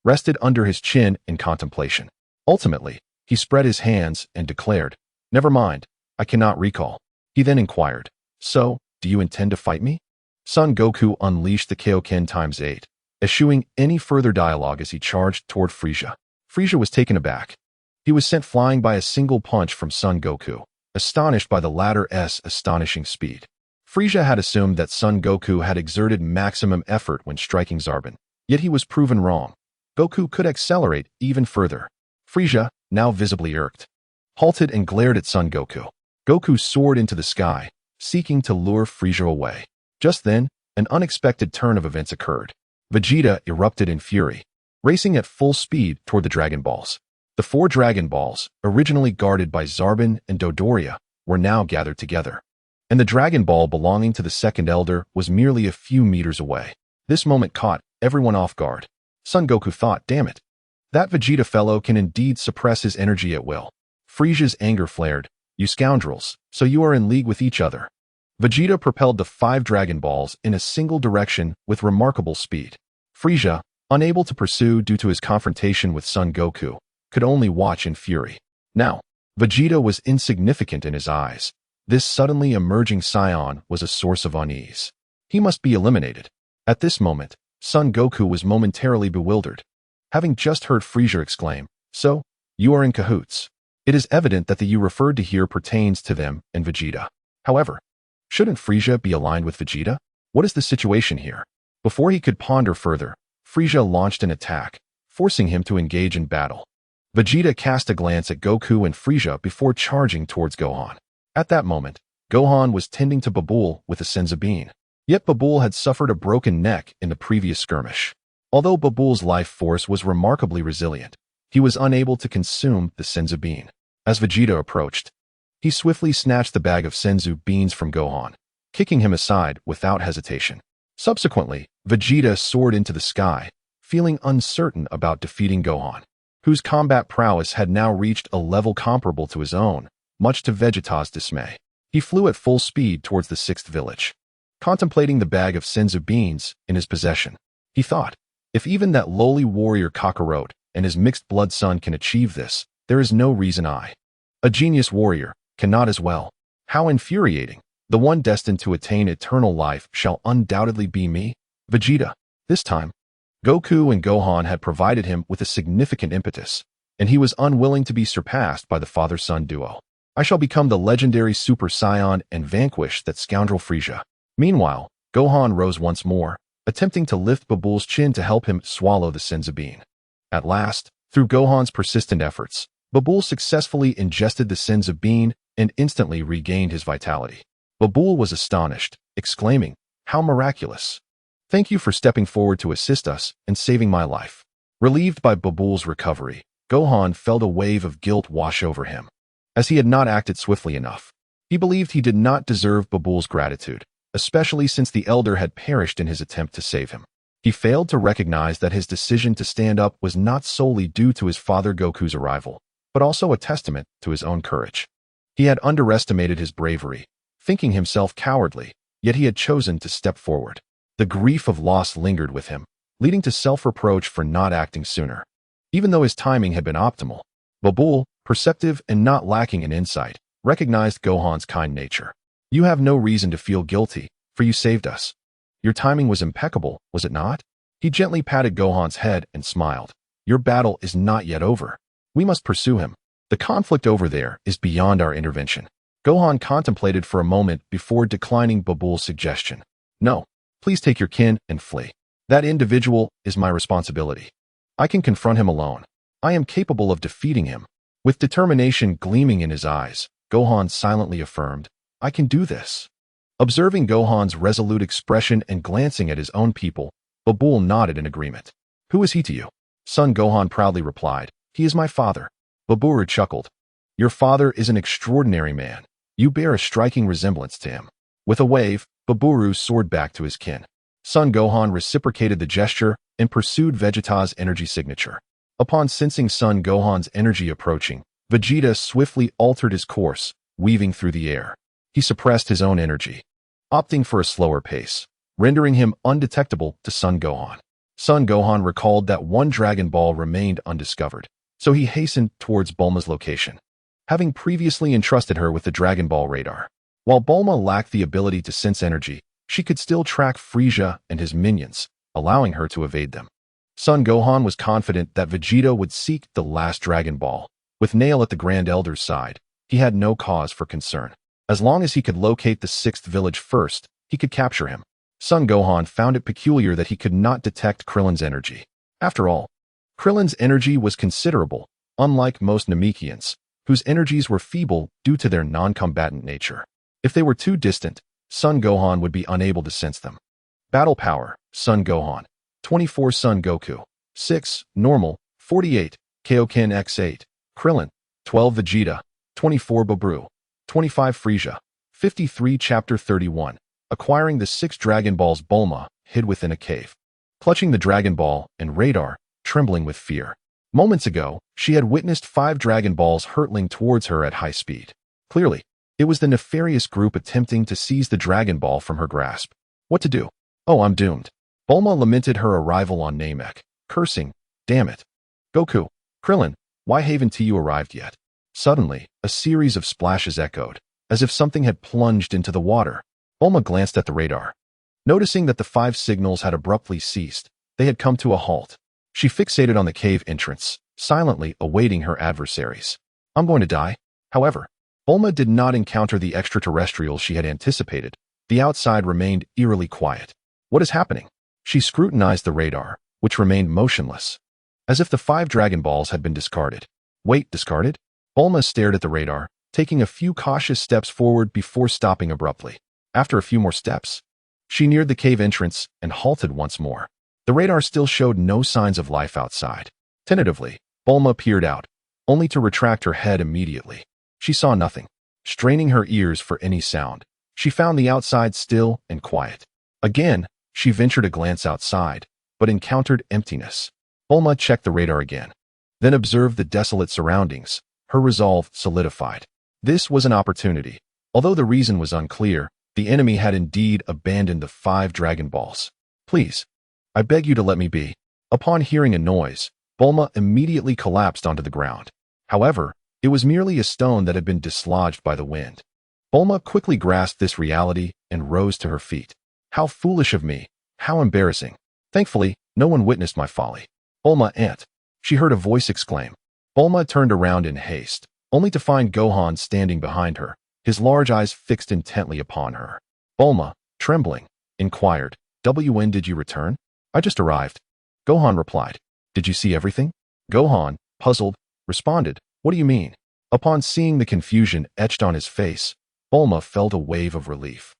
rested under his chin in contemplation. Ultimately, he spread his hands and declared, "Never mind, I cannot recall." He then inquired, "So, do you intend to fight me?" Son Goku unleashed the Kaioken ×8, eschewing any further dialogue as he charged toward Frieza. Frieza was taken aback. He was sent flying by a single punch from Son Goku, astonished by the latter's astonishing speed. Frieza had assumed that Son Goku had exerted maximum effort when striking Zarbon, yet he was proven wrong. Goku could accelerate even further. Frieza, now visibly irked, halted and glared at Son Goku. Goku soared into the sky, seeking to lure Frieza away. Just then, an unexpected turn of events occurred. Vegeta erupted in fury, racing at full speed toward the Dragon Balls. The 4 Dragon Balls, originally guarded by Zarbon and Dodoria, were now gathered together, and the Dragon Ball belonging to the Second Elder was merely a few meters away. This moment caught everyone off guard. Son Goku thought, damn it, that Vegeta fellow can indeed suppress his energy at will. Frieza's anger flared. You scoundrels, so you are in league with each other. Vegeta propelled the 5 Dragon Balls in a single direction with remarkable speed. Frieza, unable to pursue due to his confrontation with Son Goku, could only watch in fury. Now, Vegeta was insignificant in his eyes. This suddenly emerging Saiyan was a source of unease. He must be eliminated. At this moment, Son Goku was momentarily bewildered, having just heard Frieza exclaim, "So, you are in cahoots." It is evident that the you referred to here pertains to them and Vegeta. However, shouldn't Frieza be aligned with Vegeta? What is the situation here? Before he could ponder further, Frieza launched an attack, forcing him to engage in battle. Vegeta cast a glance at Goku and Frieza before charging towards Gohan. At that moment, Gohan was tending to Babul with a Senzu Bean. Yet Babul had suffered a broken neck in the previous skirmish. Although Babul's life force was remarkably resilient, he was unable to consume the Senzu Bean. As Vegeta approached, he swiftly snatched the bag of Senzu beans from Gohan, kicking him aside without hesitation. Subsequently, Vegeta soared into the sky, feeling uncertain about defeating Gohan, whose combat prowess had now reached a level comparable to his own, much to Vegeta's dismay. He flew at full speed towards the 6th village. Contemplating the bag of Senzu beans in his possession, he thought, if even that lowly warrior Kakarot and his mixed-blood son can achieve this, there is no reason I, a genius warrior, cannot as well. How infuriating. The one destined to attain eternal life shall undoubtedly be me, Vegeta. This time, Goku and Gohan had provided him with a significant impetus, and he was unwilling to be surpassed by the father-son duo. I shall become the legendary Super Saiyan and vanquish that scoundrel Frieza. Meanwhile, Gohan rose once more, attempting to lift Babul's chin to help him swallow the Senzu Bean. At last, through Gohan's persistent efforts, Babul successfully ingested the Senzu Bean and instantly regained his vitality. Babul was astonished, exclaiming, "How miraculous! Thank you for stepping forward to assist us and saving my life." Relieved by Babul's recovery, Gohan felt a wave of guilt wash over him, as he had not acted swiftly enough. He believed he did not deserve Babul's gratitude, especially since the elder had perished in his attempt to save him. He failed to recognize that his decision to stand up was not solely due to his father Goku's arrival, but also a testament to his own courage. He had underestimated his bravery, thinking himself cowardly, yet he had chosen to step forward. The grief of loss lingered with him, leading to self-reproach for not acting sooner. Even though his timing had been optimal, Babul, perceptive and not lacking in insight, recognized Gohan's kind nature. You have no reason to feel guilty, for you saved us. Your timing was impeccable, was it not? He gently patted Gohan's head and smiled. Your battle is not yet over. We must pursue him. The conflict over there is beyond our intervention. Gohan contemplated for a moment before declining Babul's suggestion. No, please take your kin and flee. That individual is my responsibility. I can confront him alone. I am capable of defeating him. With determination gleaming in his eyes, Gohan silently affirmed, I can do this. Observing Gohan's resolute expression and glancing at his own people, Babul nodded in agreement. Who is he to you? Son Gohan proudly replied, he is my father. Baburu chuckled. Your father is an extraordinary man. You bear a striking resemblance to him. With a wave, Baburu soared back to his kin. Son Gohan reciprocated the gesture and pursued Vegeta's energy signature. Upon sensing Son Gohan's energy approaching, Vegeta swiftly altered his course, weaving through the air. He suppressed his own energy, opting for a slower pace, rendering him undetectable to Son Gohan. Son Gohan recalled that one Dragon Ball remained undiscovered, so he hastened towards Bulma's location, having previously entrusted her with the Dragon Ball radar. While Bulma lacked the ability to sense energy, she could still track Frieza and his minions, allowing her to evade them. Son Gohan was confident that Vegeta would seek the last Dragon Ball. With Nail at the Grand Elder's side, he had no cause for concern. As long as he could locate the 6th village first, he could capture him. Son Gohan found it peculiar that he could not detect Krillin's energy. After all, Krillin's energy was considerable, unlike most Namekians, whose energies were feeble due to their non-combatant nature. If they were too distant, Son Gohan would be unable to sense them. Battle Power, Son Gohan. 24 Son Goku. 6, Normal. 48, Kaioken X8. Krillin. 12 Vegeta. 24 Baburu. 25 Frieza. 53 Chapter 31. Acquiring the 6 Dragon Balls. Bulma hid within a cave, clutching the Dragon Ball and radar, trembling with fear. Moments ago, she had witnessed 5 Dragon Balls hurtling towards her at high speed. Clearly, it was the nefarious group attempting to seize the Dragon Ball from her grasp. What to do? Oh, I'm doomed. Bulma lamented her arrival on Namek, cursing, damn it. Goku, Krillin, why haven't you arrived yet? Suddenly, a series of splashes echoed, as if something had plunged into the water. Bulma glanced at the radar. Noticing that the 5 signals had abruptly ceased, they had come to a halt. She fixated on the cave entrance, silently awaiting her adversaries. I'm going to die. However, Bulma did not encounter the extraterrestrials she had anticipated. The outside remained eerily quiet. What is happening? She scrutinized the radar, which remained motionless, as if the 5 Dragon Balls had been discarded. Wait, discarded? Bulma stared at the radar, taking a few cautious steps forward before stopping abruptly. After a few more steps, she neared the cave entrance and halted once more. The radar still showed no signs of life outside. Tentatively, Bulma peered out, only to retract her head immediately. She saw nothing. Straining her ears for any sound, she found the outside still and quiet. Again, she ventured a glance outside, but encountered emptiness. Bulma checked the radar again, then observed the desolate surroundings. Her resolve solidified. This was an opportunity. Although the reason was unclear, the enemy had indeed abandoned the 5 Dragon Balls. Please, I beg you to let me be. Upon hearing a noise, Bulma immediately collapsed onto the ground. However, it was merely a stone that had been dislodged by the wind. Bulma quickly grasped this reality and rose to her feet. How foolish of me. How embarrassing. Thankfully, no one witnessed my folly. Bulma, aunt. She heard a voice exclaim. Bulma turned around in haste, only to find Gohan standing behind her, his large eyes fixed intently upon her. Bulma, trembling, inquired, when did you return? I just arrived. Gohan replied. Did you see everything? Gohan, puzzled, responded, what do you mean? Upon seeing the confusion etched on his face, Bulma felt a wave of relief.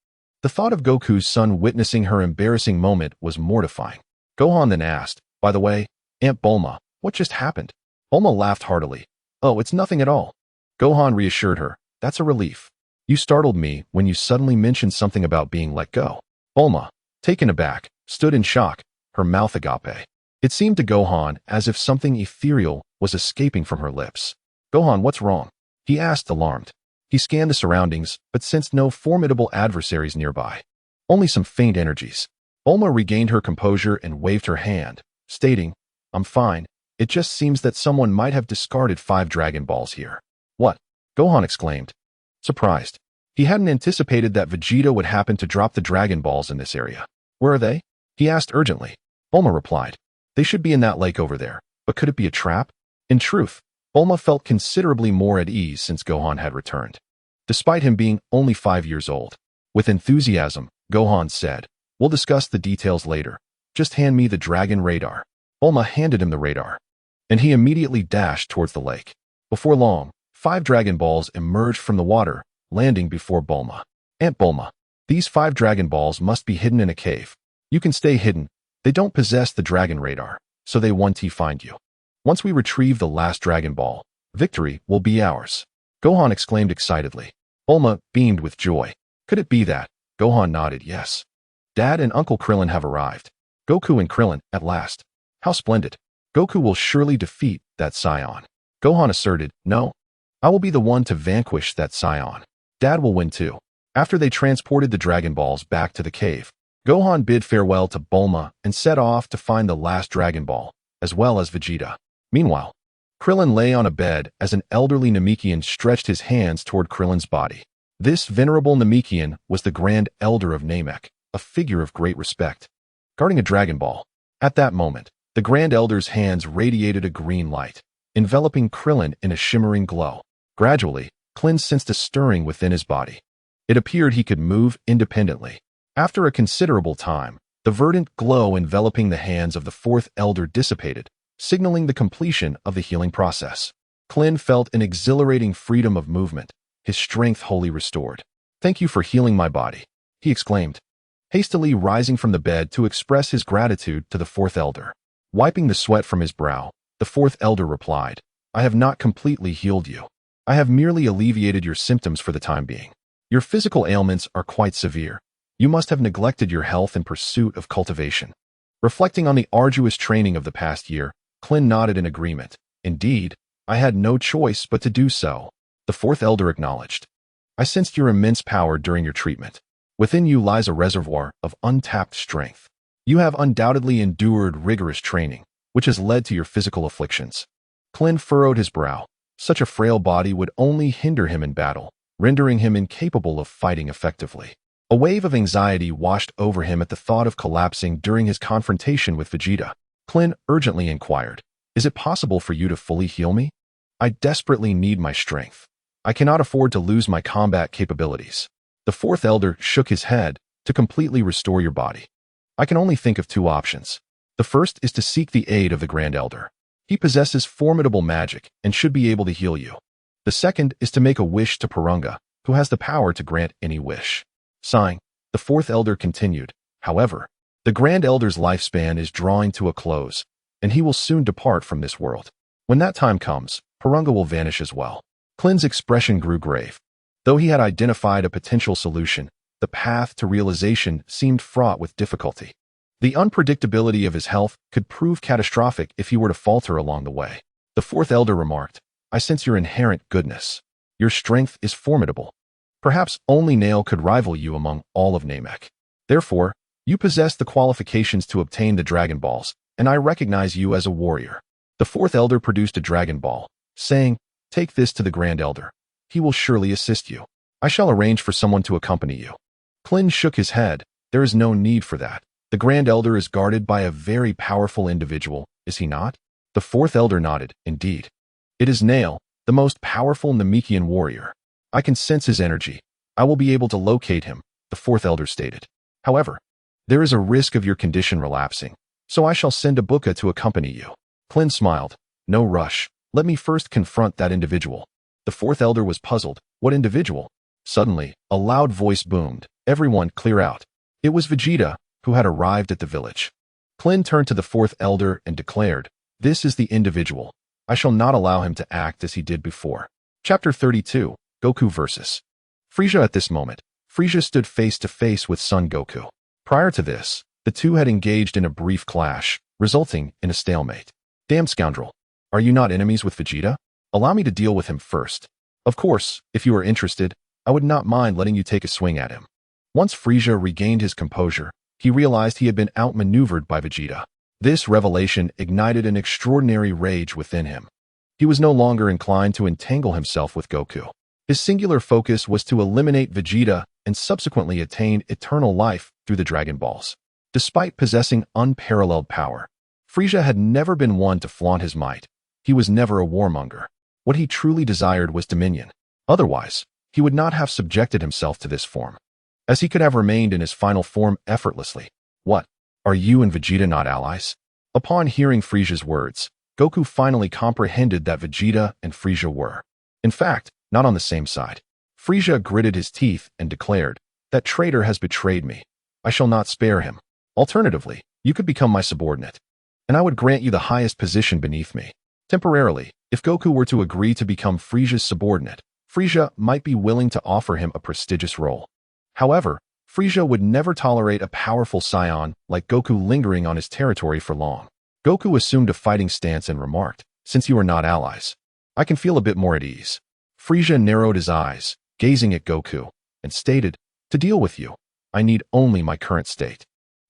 The thought of Goku's son witnessing her embarrassing moment was mortifying. Gohan then asked, by the way, Aunt Bulma, what just happened? Bulma laughed heartily. Oh, it's nothing at all. Gohan reassured her, that's a relief. You startled me when you suddenly mentioned something about being let go. Bulma, taken aback, stood in shock, her mouth agape. It seemed to Gohan as if something ethereal was escaping from her lips. Gohan, what's wrong? He asked, alarmed. He scanned the surroundings, but sensed no formidable adversaries nearby. Only some faint energies. Bulma regained her composure and waved her hand, stating, I'm fine. It just seems that someone might have discarded 5 Dragon Balls here. What? Gohan exclaimed, surprised. He hadn't anticipated that Vegeta would happen to drop the Dragon Balls in this area. Where are they? He asked urgently. Bulma replied, they should be in that lake over there, but could it be a trap? In truth, Bulma felt considerably more at ease since Gohan had returned. Despite him being only 5 years old. With enthusiasm, Gohan said, "We'll discuss the details later. Just hand me the dragon radar." Bulma handed him the radar, and he immediately dashed towards the lake. Before long, 5 Dragon Balls emerged from the water, landing before Bulma. "Aunt Bulma, these 5 Dragon Balls must be hidden in a cave. You can stay hidden. They don't possess the dragon radar, so they won't find you. Once we retrieve the last Dragon Ball, victory will be ours." Gohan exclaimed excitedly. Bulma beamed with joy. "Could it be that?" Gohan nodded yes. "Dad and Uncle Krillin have arrived. Goku and Krillin, at last. How splendid. Goku will surely defeat that Saiyan." Gohan asserted, "No. I will be the one to vanquish that Saiyan. Dad will win too." After they transported the Dragon Balls back to the cave, Gohan bid farewell to Bulma and set off to find the last Dragon Ball, as well as Vegeta. Meanwhile, Krillin lay on a bed as an elderly Namekian stretched his hands toward Krillin's body. This venerable Namekian was the Grand Elder of Namek, a figure of great respect, guarding a Dragon Ball. At that moment, the Grand Elder's hands radiated a green light, enveloping Krillin in a shimmering glow. Gradually, Krillin sensed a stirring within his body. It appeared he could move independently. After a considerable time, the verdant glow enveloping the hands of the 4th Elder dissipated, signaling the completion of the healing process. Krillin felt an exhilarating freedom of movement, his strength wholly restored. "Thank you for healing my body," he exclaimed, hastily rising from the bed to express his gratitude to the 4th Elder. Wiping the sweat from his brow, the 4th Elder replied, "I have not completely healed you. I have merely alleviated your symptoms for the time being. Your physical ailments are quite severe. You must have neglected your health in pursuit of cultivation." Reflecting on the arduous training of the past year, Krillin nodded in agreement. "Indeed, I had no choice but to do so." The 4th Elder acknowledged, "I sensed your immense power during your treatment. Within you lies a reservoir of untapped strength. You have undoubtedly endured rigorous training, which has led to your physical afflictions." Krillin furrowed his brow. Such a frail body would only hinder him in battle, rendering him incapable of fighting effectively. A wave of anxiety washed over him at the thought of collapsing during his confrontation with Vegeta. Krillin urgently inquired, "Is it possible for you to fully heal me? I desperately need my strength. I cannot afford to lose my combat capabilities." The 4th Elder shook his head. "To completely restore your body, I can only think of 2 options. The first is to seek the aid of the Grand Elder. He possesses formidable magic and should be able to heal you. The second is to make a wish to Purunga, who has the power to grant any wish." Sighing, the 4th Elder continued, "However, the Grand Elder's lifespan is drawing to a close, and he will soon depart from this world. When that time comes, Purunga will vanish as well." Krillin's expression grew grave. Though he had identified a potential solution, the path to realization seemed fraught with difficulty. The unpredictability of his health could prove catastrophic if he were to falter along the way. The 4th Elder remarked, "I sense your inherent goodness. Your strength is formidable. Perhaps only Nail could rival you among all of Namek. Therefore, you possess the qualifications to obtain the Dragon Balls, and I recognize you as a warrior." The 4th Elder produced a Dragon Ball, saying, "Take this to the Grand Elder. He will surely assist you. I shall arrange for someone to accompany you." Krillin shook his head. "There is no need for that. The Grand Elder is guarded by a very powerful individual, is he not?" The 4th Elder nodded. "Indeed. It is Nail, the most powerful Namekian warrior. I can sense his energy. I will be able to locate him," the 4th Elder stated. "However, there is a risk of your condition relapsing, so I shall send a Buka to accompany you." Krillin smiled. "No rush. Let me first confront that individual." The 4th Elder was puzzled. What individual? Suddenly, a loud voice boomed. "Everyone, clear out." It was Vegeta, who had arrived at the village. Krillin turned to the 4th Elder and declared, "This is the individual. I shall not allow him to act as he did before." Chapter 32, Goku vs. Frieza. At this moment, Frieza stood face to face with Son Goku. Prior to this, the two had engaged in a brief clash, resulting in a stalemate. "Damn scoundrel. Are you not enemies with Vegeta? Allow me to deal with him first. Of course, if you are interested, I would not mind letting you take a swing at him." Once Frieza regained his composure, he realized he had been outmaneuvered by Vegeta. This revelation ignited an extraordinary rage within him. He was no longer inclined to entangle himself with Goku. His singular focus was to eliminate Vegeta and subsequently attain eternal life through the Dragon Balls. Despite possessing unparalleled power, Frieza had never been one to flaunt his might. He was never a warmonger. What he truly desired was dominion. Otherwise, he would not have subjected himself to this form, as he could have remained in his final form effortlessly. What? Are you and Vegeta not allies? Upon hearing Frieza's words, Goku finally comprehended that Vegeta and Frieza were, in fact, not on the same side. Frieza gritted his teeth and declared, "That traitor has betrayed me. I shall not spare him. Alternatively, you could become my subordinate, and I would grant you the highest position beneath me." Temporarily, if Goku were to agree to become Frieza's subordinate, Frieza might be willing to offer him a prestigious role. However, Frieza would never tolerate a powerful Saiyan like Goku lingering on his territory for long. Goku assumed a fighting stance and remarked, "Since you are not allies, I can feel a bit more at ease." Frieza narrowed his eyes, gazing at Goku, and stated, "To deal with you, I need only my current state.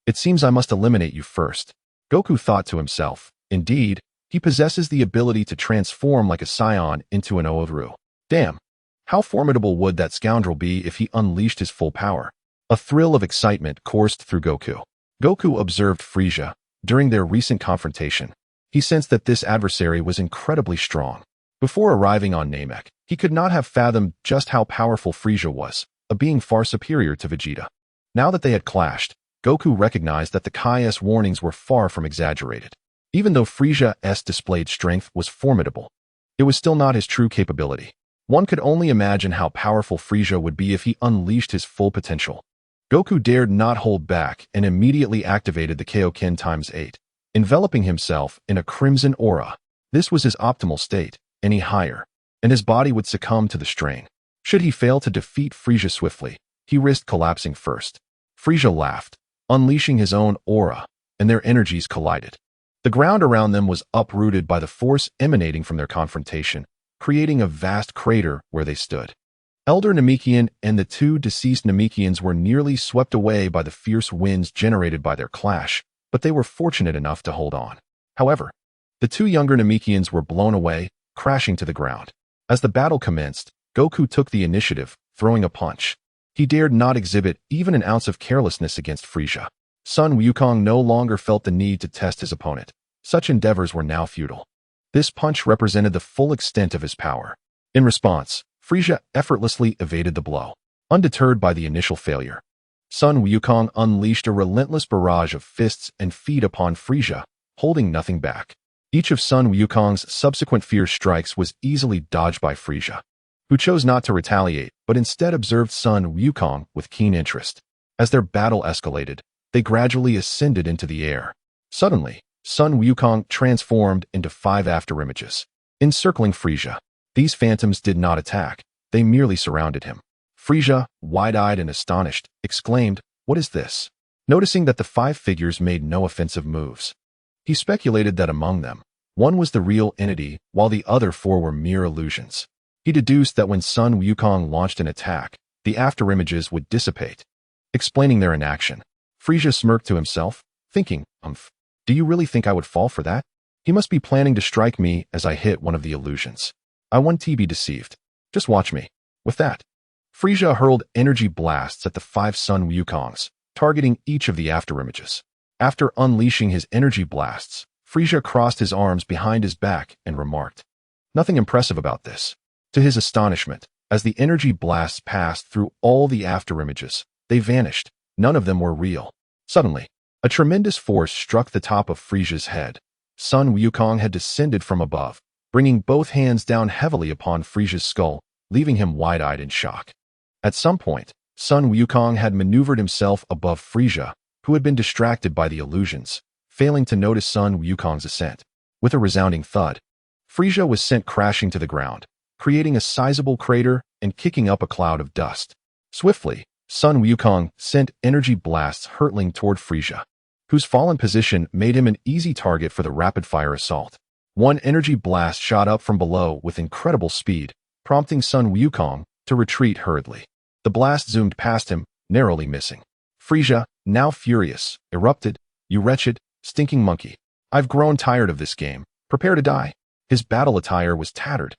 It seems I must eliminate you first." Goku thought to himself, indeed, he possesses the ability to transform like a Saiyan into an Oodru. Damn, how formidable would that scoundrel be if he unleashed his full power? A thrill of excitement coursed through Goku. Goku observed Frieza. During their recent confrontation, he sensed that this adversary was incredibly strong. Before arriving on Namek, he could not have fathomed just how powerful Frieza was, a being far superior to Vegeta. Now that they had clashed, Goku recognized that the Kai's warnings were far from exaggerated. Even though Frieza's displayed strength was formidable, it was still not his true capability. One could only imagine how powerful Frieza would be if he unleashed his full potential. Goku dared not hold back and immediately activated the Kaioken ×8, enveloping himself in a crimson aura. This was his optimal state. Any higher, and his body would succumb to the strain. Should he fail to defeat Frieza swiftly, he risked collapsing first. Frieza laughed, unleashing his own aura, and their energies collided. The ground around them was uprooted by the force emanating from their confrontation, creating a vast crater where they stood. Elder Namekian and the two deceased Namekians were nearly swept away by the fierce winds generated by their clash, but they were fortunate enough to hold on. However, the two younger Namekians were blown away, crashing to the ground. As the battle commenced, Goku took the initiative, throwing a punch. He dared not exhibit even an ounce of carelessness against Frieza. Sun Wukong no longer felt the need to test his opponent. Such endeavors were now futile. This punch represented the full extent of his power. In response, Frieza effortlessly evaded the blow. Undeterred by the initial failure, Sun Wukong unleashed a relentless barrage of fists and feet upon Frieza, holding nothing back. Each of Sun Wukong's subsequent fierce strikes was easily dodged by Frieza, who chose not to retaliate but instead observed Sun Wukong with keen interest. As their battle escalated, they gradually ascended into the air. Suddenly, Sun Wukong transformed into 5 afterimages, encircling Frieza. These phantoms did not attack, they merely surrounded him. Frieza, wide-eyed and astonished, exclaimed, "What is this?" Noticing that the 5 figures made no offensive moves, he speculated that among them, one was the real entity while the other 4 were mere illusions. He deduced that when Sun Wukong launched an attack, the afterimages would dissipate, explaining their inaction. Frieza smirked to himself, thinking, "Do you really think I would fall for that? He must be planning to strike me as I hit one of the illusions. I won't be deceived. Just watch me." With that, Frieza hurled energy blasts at the 5 Sun Wukongs, targeting each of the afterimages. After unleashing his energy blasts, Frieza crossed his arms behind his back and remarked, "Nothing impressive about this." To his astonishment, as the energy blasts passed through all the afterimages, they vanished. None of them were real. Suddenly, a tremendous force struck the top of Frieza's head. Sun Wukong had descended from above, bringing both hands down heavily upon Frieza's skull, leaving him wide-eyed in shock. At some point, Sun Wukong had maneuvered himself above Frieza, who had been distracted by the illusions, failing to notice Sun Wukong's ascent. With a resounding thud, Frieza was sent crashing to the ground, creating a sizable crater and kicking up a cloud of dust. Swiftly, Sun Wukong sent energy blasts hurtling toward Frieza, whose fallen position made him an easy target for the rapid-fire assault. One energy blast shot up from below with incredible speed, prompting Sun Wukong to retreat hurriedly. The blast zoomed past him, narrowly missing. Frieza, now furious, erupted, "You wretched, stinking monkey. I've grown tired of this game. Prepare to die." His battle attire was tattered,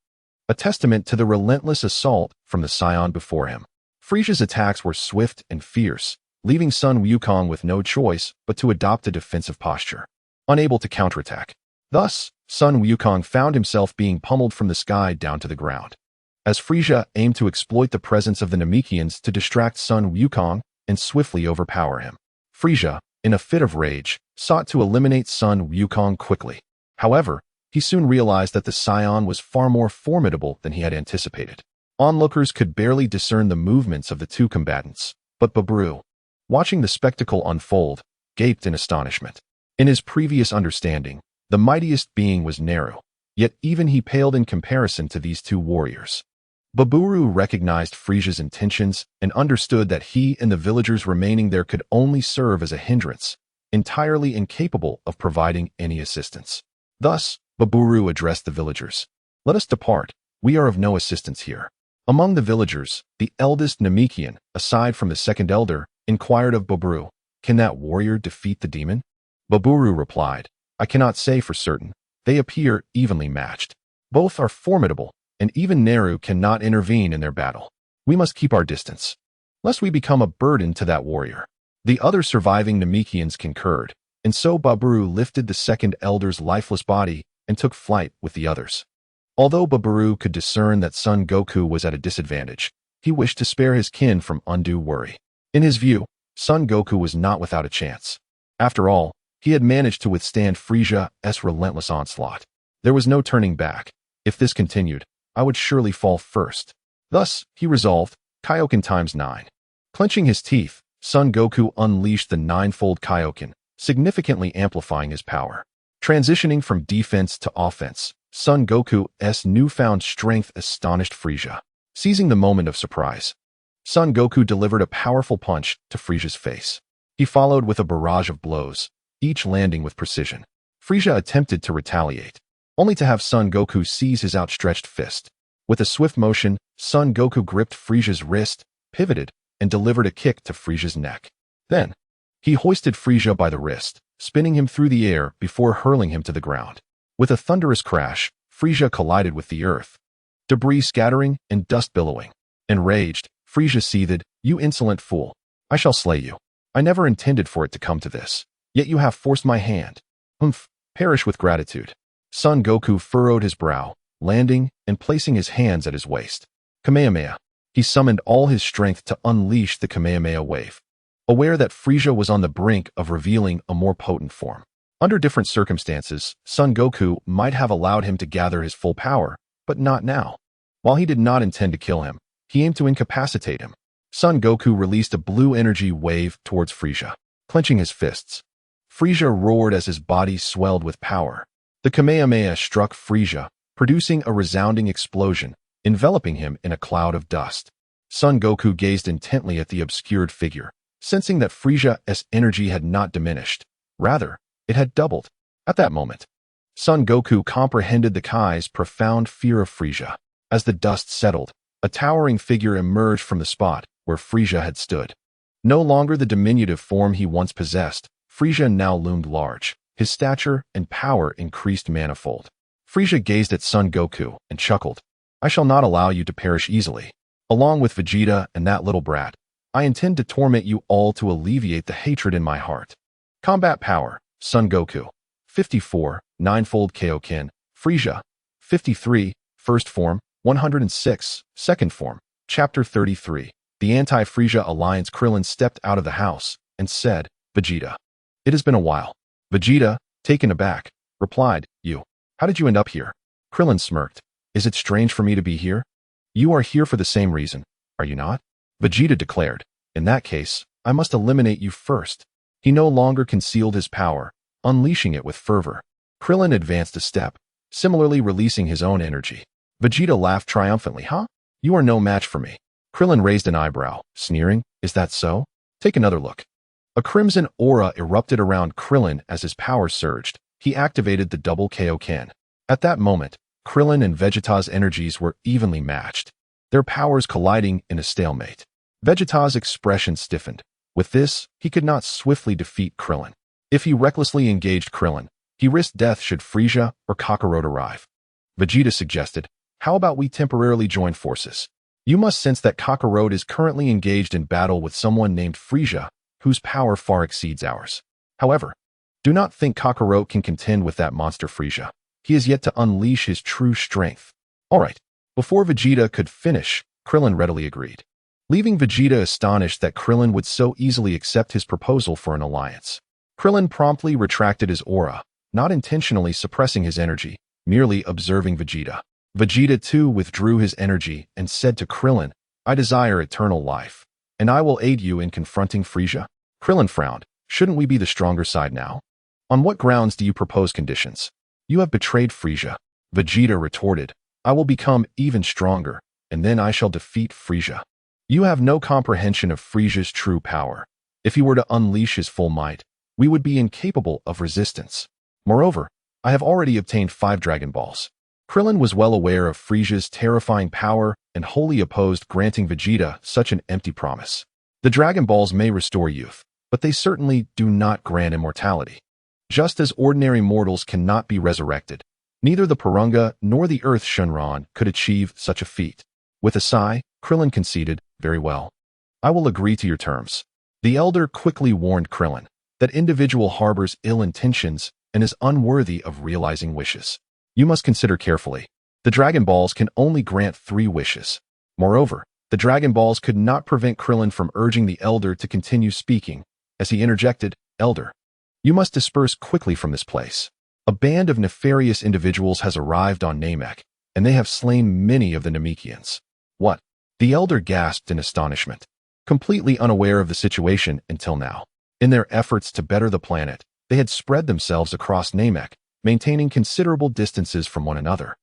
a testament to the relentless assault from the Saiyan before him. Frieza's attacks were swift and fierce, leaving Sun Wukong with no choice but to adopt a defensive posture, unable to counterattack. Thus, Sun Wukong found himself being pummeled from the sky down to the ground. As Frieza aimed to exploit the presence of the Namekians to distract Sun Wukong and swiftly overpower him, Frieza, in a fit of rage, sought to eliminate Sun Wukong quickly. However, he soon realized that the Saiyan was far more formidable than he had anticipated. Onlookers could barely discern the movements of the two combatants, but Baburu, watching the spectacle unfold, gaped in astonishment. In his previous understanding, the mightiest being was Naru, yet even he paled in comparison to these two warriors. Baburu recognized Frieza's intentions and understood that he and the villagers remaining there could only serve as a hindrance, entirely incapable of providing any assistance. Thus, Baburu addressed the villagers. "Let us depart. We are of no assistance here." Among the villagers, the eldest Namekian, aside from the second elder, inquired of Baburu, "Can that warrior defeat the demon?" Baburu replied, "I cannot say for certain. They appear evenly matched. Both are formidable, and even Naru cannot intervene in their battle. We must keep our distance, lest we become a burden to that warrior." The other surviving Namekians concurred, and so Baburu lifted the second elder's lifeless body and took flight with the others. Although Baburu could discern that Son Goku was at a disadvantage, he wished to spare his kin from undue worry. In his view, Son Goku was not without a chance. After all, he had managed to withstand Frieza's relentless onslaught. There was no turning back. If this continued, I would surely fall first. Thus, he resolved, Kaioken times 9. Clenching his teeth, Son Goku unleashed the ninefold Kaioken, significantly amplifying his power. Transitioning from defense to offense, Son Goku's newfound strength astonished Frieza. Seizing the moment of surprise, Son Goku delivered a powerful punch to Frieza's face. He followed with a barrage of blows, each landing with precision. Frieza attempted to retaliate, only to have Son Goku seize his outstretched fist. With a swift motion, Son Goku gripped Frieza's wrist, pivoted, and delivered a kick to Frieza's neck. Then, he hoisted Frieza by the wrist, spinning him through the air before hurling him to the ground. With a thunderous crash, Frieza collided with the earth, debris scattering and dust billowing. Enraged, Frieza seethed, "You insolent fool! I shall slay you. I never intended for it to come to this, yet you have forced my hand. Perish with gratitude." Son Goku furrowed his brow, landing and placing his hands at his waist. Kamehameha. He summoned all his strength to unleash the Kamehameha wave, aware that Frieza was on the brink of revealing a more potent form. Under different circumstances, Son Goku might have allowed him to gather his full power, but not now. While he did not intend to kill him, he aimed to incapacitate him. Son Goku released a blue energy wave towards Frieza, clenching his fists. Frieza roared as his body swelled with power. The Kamehameha struck Frieza, producing a resounding explosion, enveloping him in a cloud of dust. Son Goku gazed intently at the obscured figure, sensing that Frieza's energy had not diminished. Rather, it had doubled. At that moment, Son Goku comprehended the Kai's profound fear of Frieza. As the dust settled, a towering figure emerged from the spot where Frieza had stood. No longer the diminutive form he once possessed, Frieza now loomed large. His stature and power increased manifold. Frieza gazed at Son Goku and chuckled. "I shall not allow you to perish easily. Along with Vegeta and that little brat, I intend to torment you all to alleviate the hatred in my heart." Combat power, Son Goku. 54, Ninefold Kaioken. Frieza. 53, First Form. 106, Second Form. Chapter 33. The Anti-Frieza Alliance. Krillin stepped out of the house and said, "Vegeta. It has been a while." Vegeta, taken aback, replied, How did you end up here?" Krillin smirked. "Is it strange for me to be here? You are here for the same reason, are you not?" Vegeta declared, "In that case, I must eliminate you first." He no longer concealed his power, unleashing it with fervor. Krillin advanced a step, similarly releasing his own energy. Vegeta laughed triumphantly. "Huh? You are no match for me." Krillin raised an eyebrow, sneering, "Is that so? Take another look." A crimson aura erupted around Krillin as his power surged. He activated the double Kaioken. At that moment, Krillin and Vegeta's energies were evenly matched, their powers colliding in a stalemate. Vegeta's expression stiffened. With this, he could not swiftly defeat Krillin. If he recklessly engaged Krillin, he risked death should Frieza or Kakarot arrive. Vegeta suggested, "How about we temporarily join forces? You must sense that Kakarot is currently engaged in battle with someone named Frieza, whose power far exceeds ours. However, do not think Kakarot can contend with that monster Frieza. He has yet to unleash his true strength. All right. Before Vegeta could finish, Krillin readily agreed, leaving Vegeta astonished that Krillin would so easily accept his proposal for an alliance. Krillin promptly retracted his aura, not intentionally suppressing his energy, merely observing Vegeta. Vegeta too withdrew his energy and said to Krillin, I desire eternal life, and I will aid you in confronting Frieza. Krillin frowned. Shouldn't we be the stronger side now? On what grounds do you propose conditions? You have betrayed Frieza. Vegeta retorted, I will become even stronger, and then I shall defeat Frieza. You have no comprehension of Frieza's true power. If he were to unleash his full might, we would be incapable of resistance. Moreover, I have already obtained 5 Dragon Balls. Krillin was well aware of Frieza's terrifying power and wholly opposed granting Vegeta such an empty promise. The Dragon Balls may restore youth, but they certainly do not grant immortality. Just as ordinary mortals cannot be resurrected, neither the Porunga nor the Earth Shenron could achieve such a feat. With a sigh, Krillin conceded, very well. I will agree to your terms. The Elder quickly warned Krillin that individual harbors ill intentions and is unworthy of realizing wishes. You must consider carefully. The Dragon Balls can only grant 3 wishes. Moreover, the Dragon Balls could not prevent Krillin from urging the Elder to continue speaking, as he interjected, Elder, you must disperse quickly from this place. A band of nefarious individuals has arrived on Namek, and they have slain many of the Namekians. What? The Elder gasped in astonishment, completely unaware of the situation until now. In their efforts to better the planet, they had spread themselves across Namek, maintaining considerable distances from one another.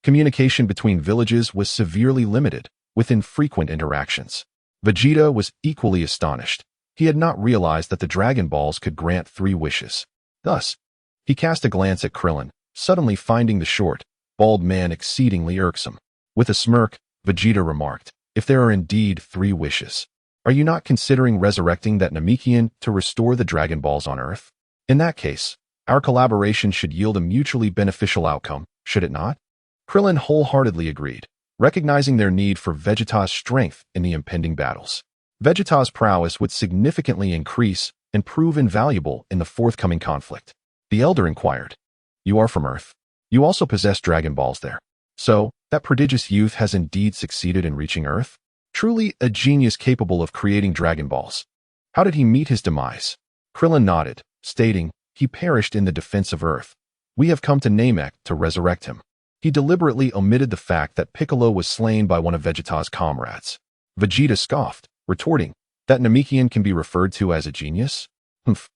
Communication between villages was severely limited, with infrequent interactions. Vegeta was equally astonished. He had not realized that the Dragon Balls could grant 3 wishes. Thus, he cast a glance at Krillin, suddenly finding the short, bald man exceedingly irksome. With a smirk, Vegeta remarked, if there are indeed 3 wishes, are you not considering resurrecting that Namekian to restore the Dragon Balls on Earth? In that case, our collaboration should yield a mutually beneficial outcome, should it not? Krillin wholeheartedly agreed, recognizing their need for Vegeta's strength in the impending battles. Vegeta's prowess would significantly increase and prove invaluable in the forthcoming conflict. The Elder inquired, you are from Earth. You also possess Dragon Balls there. So, that prodigious youth has indeed succeeded in reaching Earth? Truly a genius capable of creating Dragon Balls. How did he meet his demise? Krillin nodded, stating, he perished in the defense of Earth. We have come to Namek to resurrect him. He deliberately omitted the fact that Piccolo was slain by one of Vegeta's comrades. Vegeta scoffed, retorting, that Namekian can be referred to as a genius? Humph.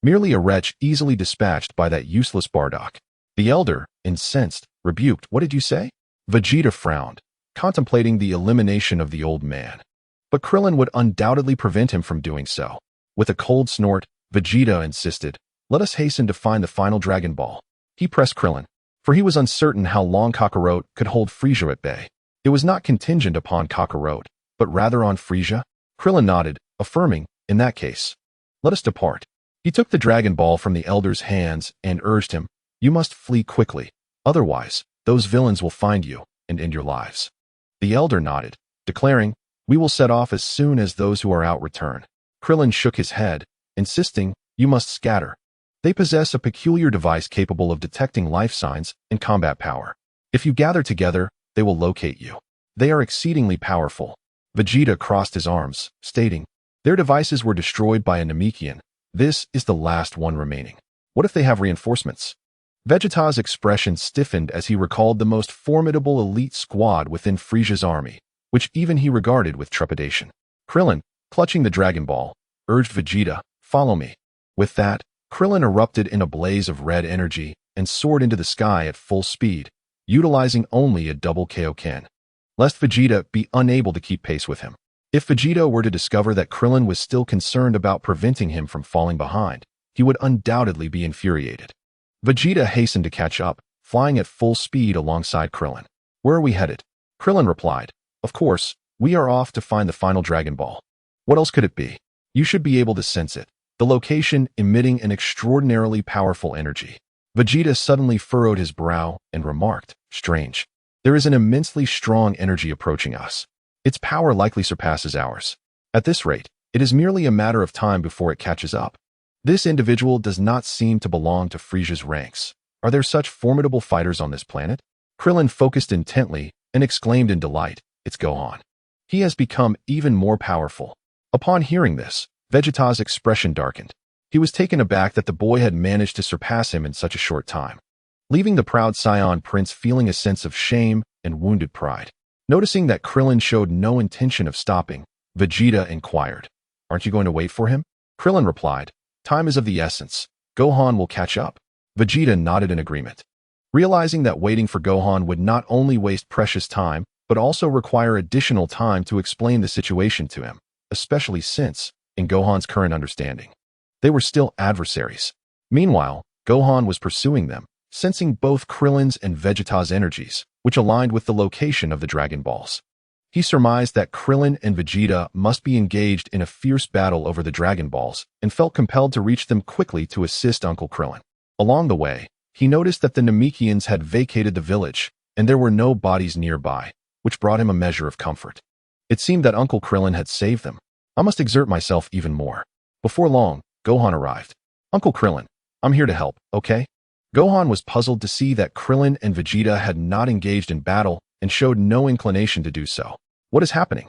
Merely a wretch easily dispatched by that useless Bardock. The Elder, incensed, rebuked, what did you say? Vegeta frowned, contemplating the elimination of the old man. But Krillin would undoubtedly prevent him from doing so. With a cold snort, Vegeta insisted, let us hasten to find the final Dragon Ball. He pressed Krillin, for he was uncertain how long Kakarot could hold Frieza at bay. It was not contingent upon Kakarot, but rather on Frieza. Krillin nodded, affirming, in that case, let us depart. He took the Dragon Ball from the Elder's hands and urged him, you must flee quickly, otherwise, those villains will find you and end your lives. The Elder nodded, declaring, we will set off as soon as those who are out return. Krillin shook his head, insisting, you must scatter. They possess a peculiar device capable of detecting life signs and combat power. If you gather together, they will locate you. They are exceedingly powerful. Vegeta crossed his arms, stating, their devices were destroyed by a Namekian. This is the last one remaining. What if they have reinforcements? Vegeta's expression stiffened as he recalled the most formidable elite squad within Frieza's army, which even he regarded with trepidation. Krillin, clutching the Dragon Ball, urged Vegeta, follow me. With that, Krillin erupted in a blaze of red energy and soared into the sky at full speed, utilizing only a double Kaioken, lest Vegeta be unable to keep pace with him. If Vegeta were to discover that Krillin was still concerned about preventing him from falling behind, he would undoubtedly be infuriated. Vegeta hastened to catch up, flying at full speed alongside Krillin. Where are we headed? Krillin replied, of course, we are off to find the final Dragon Ball. What else could it be? You should be able to sense it. The location emitting an extraordinarily powerful energy. Vegeta suddenly furrowed his brow and remarked, strange. There is an immensely strong energy approaching us. Its power likely surpasses ours. At this rate, it is merely a matter of time before it catches up. This individual does not seem to belong to Frieza's ranks. Are there such formidable fighters on this planet? Krillin focused intently and exclaimed in delight, "It's Gohan. He has become even more powerful." Upon hearing this, Vegeta's expression darkened. He was taken aback that the boy had managed to surpass him in such a short time, leaving the proud Saiyan prince feeling a sense of shame and wounded pride. Noticing that Krillin showed no intention of stopping, Vegeta inquired, "Aren't you going to wait for him?" Krillin replied, "Time is of the essence. Gohan will catch up." Vegeta nodded in agreement. Realizing that waiting for Gohan would not only waste precious time, but also require additional time to explain the situation to him, especially since, in Gohan's current understanding, they were still adversaries. Meanwhile, Gohan was pursuing them, sensing both Krillin's and Vegeta's energies, which aligned with the location of the Dragon Balls. He surmised that Krillin and Vegeta must be engaged in a fierce battle over the Dragon Balls and felt compelled to reach them quickly to assist Uncle Krillin. Along the way, he noticed that the Namekians had vacated the village, and there were no bodies nearby, which brought him a measure of comfort. It seemed that Uncle Krillin had saved them. I must exert myself even more. Before long, Gohan arrived. "Uncle Krillin, I'm here to help, okay?" Gohan was puzzled to see that Krillin and Vegeta had not engaged in battle and showed no inclination to do so. "What is happening?"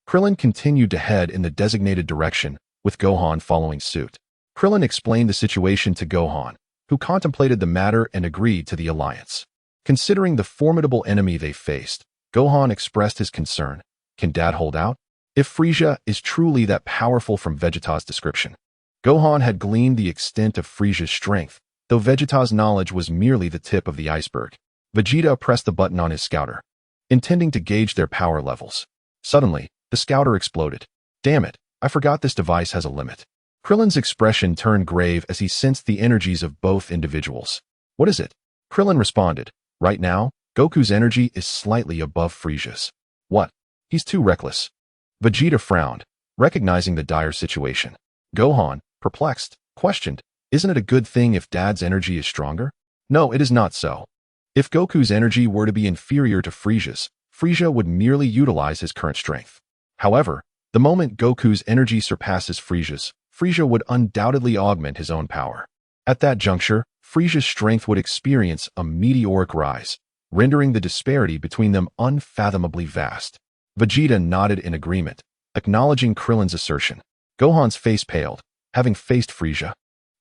Krillin continued to head in the designated direction, with Gohan following suit. Krillin explained the situation to Gohan, who contemplated the matter and agreed to the alliance. Considering the formidable enemy they faced, Gohan expressed his concern. Can Dad hold out? If Frieza is truly that powerful from Vegeta's description. Gohan had gleaned the extent of Frieza's strength, though Vegeta's knowledge was merely the tip of the iceberg. Vegeta pressed the button on his scouter, intending to gauge their power levels. Suddenly, the scouter exploded. "Damn it, I forgot this device has a limit." Krillin's expression turned grave as he sensed the energies of both individuals. "What is it?" Krillin responded, "Right now, Goku's energy is slightly above Frieza's." "What? He's too reckless." Vegeta frowned, recognizing the dire situation. Gohan, perplexed, questioned, "Isn't it a good thing if Dad's energy is stronger?" "No, it is not so. If Goku's energy were to be inferior to Frieza's, Frieza would merely utilize his current strength. However, the moment Goku's energy surpasses Frieza's, Frieza would undoubtedly augment his own power. At that juncture, Frieza's strength would experience a meteoric rise, rendering the disparity between them unfathomably vast." Vegeta nodded in agreement, acknowledging Krillin's assertion. Gohan's face paled, having faced Frieza.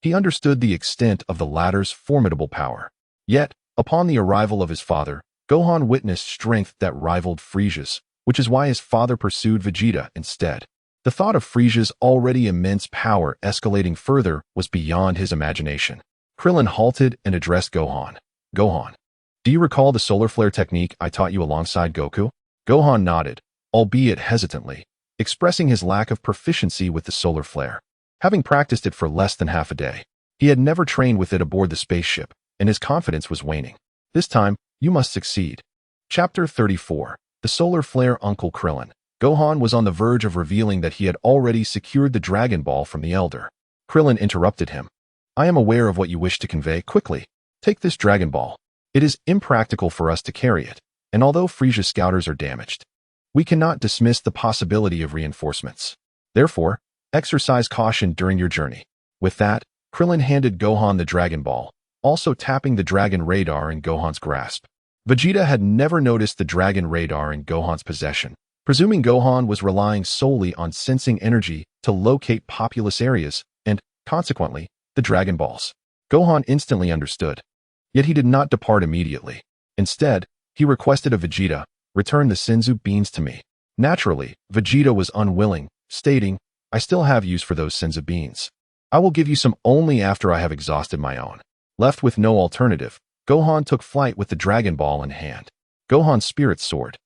He understood the extent of the latter's formidable power. Yet, upon the arrival of his father, Gohan witnessed strength that rivaled Frieza's, which is why his father pursued Vegeta instead. The thought of Frieza's already immense power escalating further was beyond his imagination. Krillin halted and addressed Gohan. "Gohan, do you recall the solar flare technique I taught you alongside Goku?" Gohan nodded, albeit hesitantly, expressing his lack of proficiency with the solar flare. Having practiced it for less than half a day, he had never trained with it aboard the spaceship, and his confidence was waning. "This time, you must succeed." Chapter 34. The Solar Flare. Uncle Krillin. Gohan was on the verge of revealing that he had already secured the Dragon Ball from the Elder. Krillin interrupted him. "I am aware of what you wish to convey. Quickly, take this Dragon Ball. It is impractical for us to carry it, and although Frieza's scouters are damaged, we cannot dismiss the possibility of reinforcements. Therefore, exercise caution during your journey." With that, Krillin handed Gohan the Dragon Ball, also tapping the Dragon Radar in Gohan's grasp. Vegeta had never noticed the Dragon Radar in Gohan's possession, presuming Gohan was relying solely on sensing energy to locate populous areas and, consequently, the Dragon Balls. Gohan instantly understood. Yet he did not depart immediately. Instead, he requested of Vegeta, "Return the Senzu beans to me." Naturally, Vegeta was unwilling, stating, "I still have use for those Senzu beans. I will give you some only after I have exhausted my own." Left with no alternative, Gohan took flight with the Dragon Ball in hand. Gohan's spirits soared.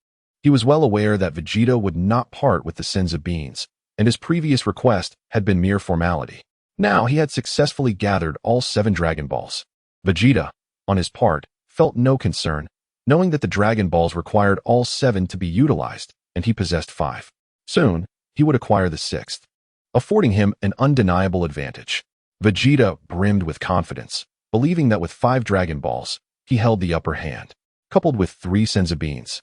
He was well aware that Vegeta would not part with the Senzu beans, and his previous request had been mere formality. Now he had successfully gathered all 7 Dragon Balls. Vegeta, on his part, felt no concern, knowing that the Dragon Balls required all 7 to be utilized, and he possessed 5. Soon, he would acquire the 6th, affording him an undeniable advantage. Vegeta brimmed with confidence, believing that with 5 Dragon Balls, he held the upper hand. Coupled with 3 Senzu beans,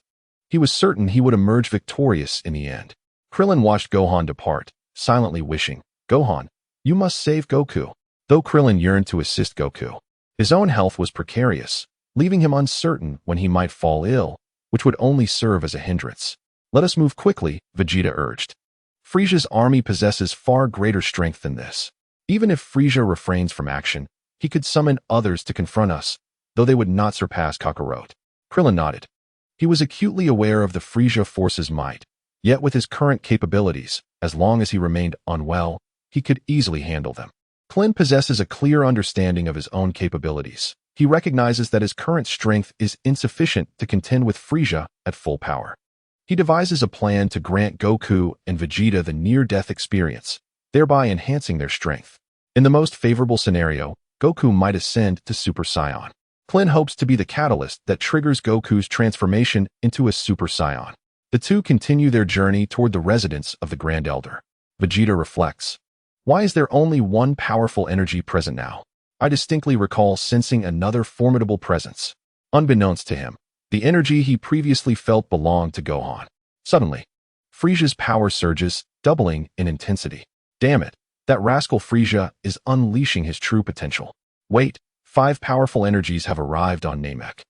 he was certain he would emerge victorious in the end. Krillin watched Gohan depart, silently wishing, "Gohan, you must save Goku." Though Krillin yearned to assist Goku, His own health was precarious, leaving him uncertain when he might fall ill, which would only serve as a hindrance. Let us move quickly, Vegeta urged. Frieza's army possesses far greater strength than this. Even if Frieza refrains from action, he could summon others to confront us, though they would not surpass Kakarot. Krillin nodded. He was acutely aware of the Frieza force's might, yet with his current capabilities, as long as he remained unwell, he could easily handle them. Tien possesses a clear understanding of his own capabilities. He recognizes that his current strength is insufficient to contend with Frieza at full power. He devises a plan to grant Goku and Vegeta the near-death experience, thereby enhancing their strength. In the most favorable scenario, Goku might ascend to Super Saiyan. Tien hopes to be the catalyst that triggers Goku's transformation into a Super Saiyan. The two continue their journey toward the residence of the Grand Elder. Vegeta reflects. Why is there only one powerful energy present now? I distinctly recall sensing another formidable presence. Unbeknownst to him, the energy he previously felt belonged to Gohan. Suddenly, Frieza's power surges, doubling in intensity. Damn it, that rascal Frieza is unleashing his true potential. Wait, 5 powerful energies have arrived on Namek.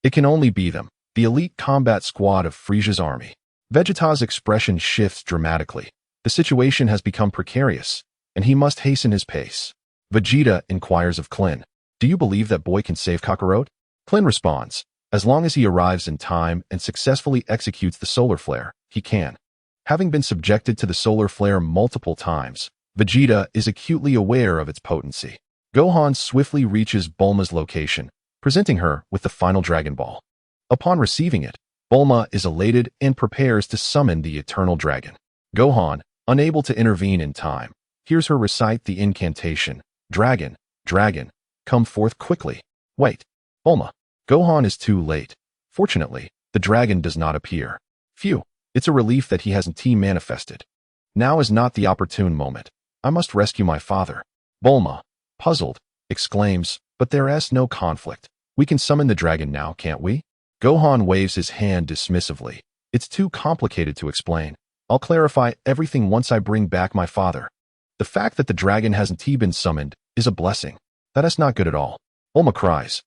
It can only be them, the elite combat squad of Frieza's army. Vegeta's expression shifts dramatically. The situation has become precarious, and he must hasten his pace. Vegeta inquires of Tien, do you believe that boy can save Kakarot? Tien responds, as long as he arrives in time and successfully executes the solar flare, he can. Having been subjected to the solar flare multiple times, Vegeta is acutely aware of its potency. Gohan swiftly reaches Bulma's location, presenting her with the final Dragon Ball. Upon receiving it, Bulma is elated and prepares to summon the Eternal Dragon. Gohan, unable to intervene in time, hears her recite the incantation, Dragon, Dragon, come forth quickly. Wait, Bulma. Gohan is too late. Fortunately, the dragon does not appear. Phew, it's a relief that he hasn't manifested. Now is not the opportune moment. I must rescue my father. Bulma, puzzled, exclaims, but there is no conflict. We can summon the dragon now, can't we? Gohan waves his hand dismissively. It's too complicated to explain. I'll clarify everything once I bring back my father. The fact that the dragon hasn't been summoned is a blessing. That is not good at all. Bulma cries.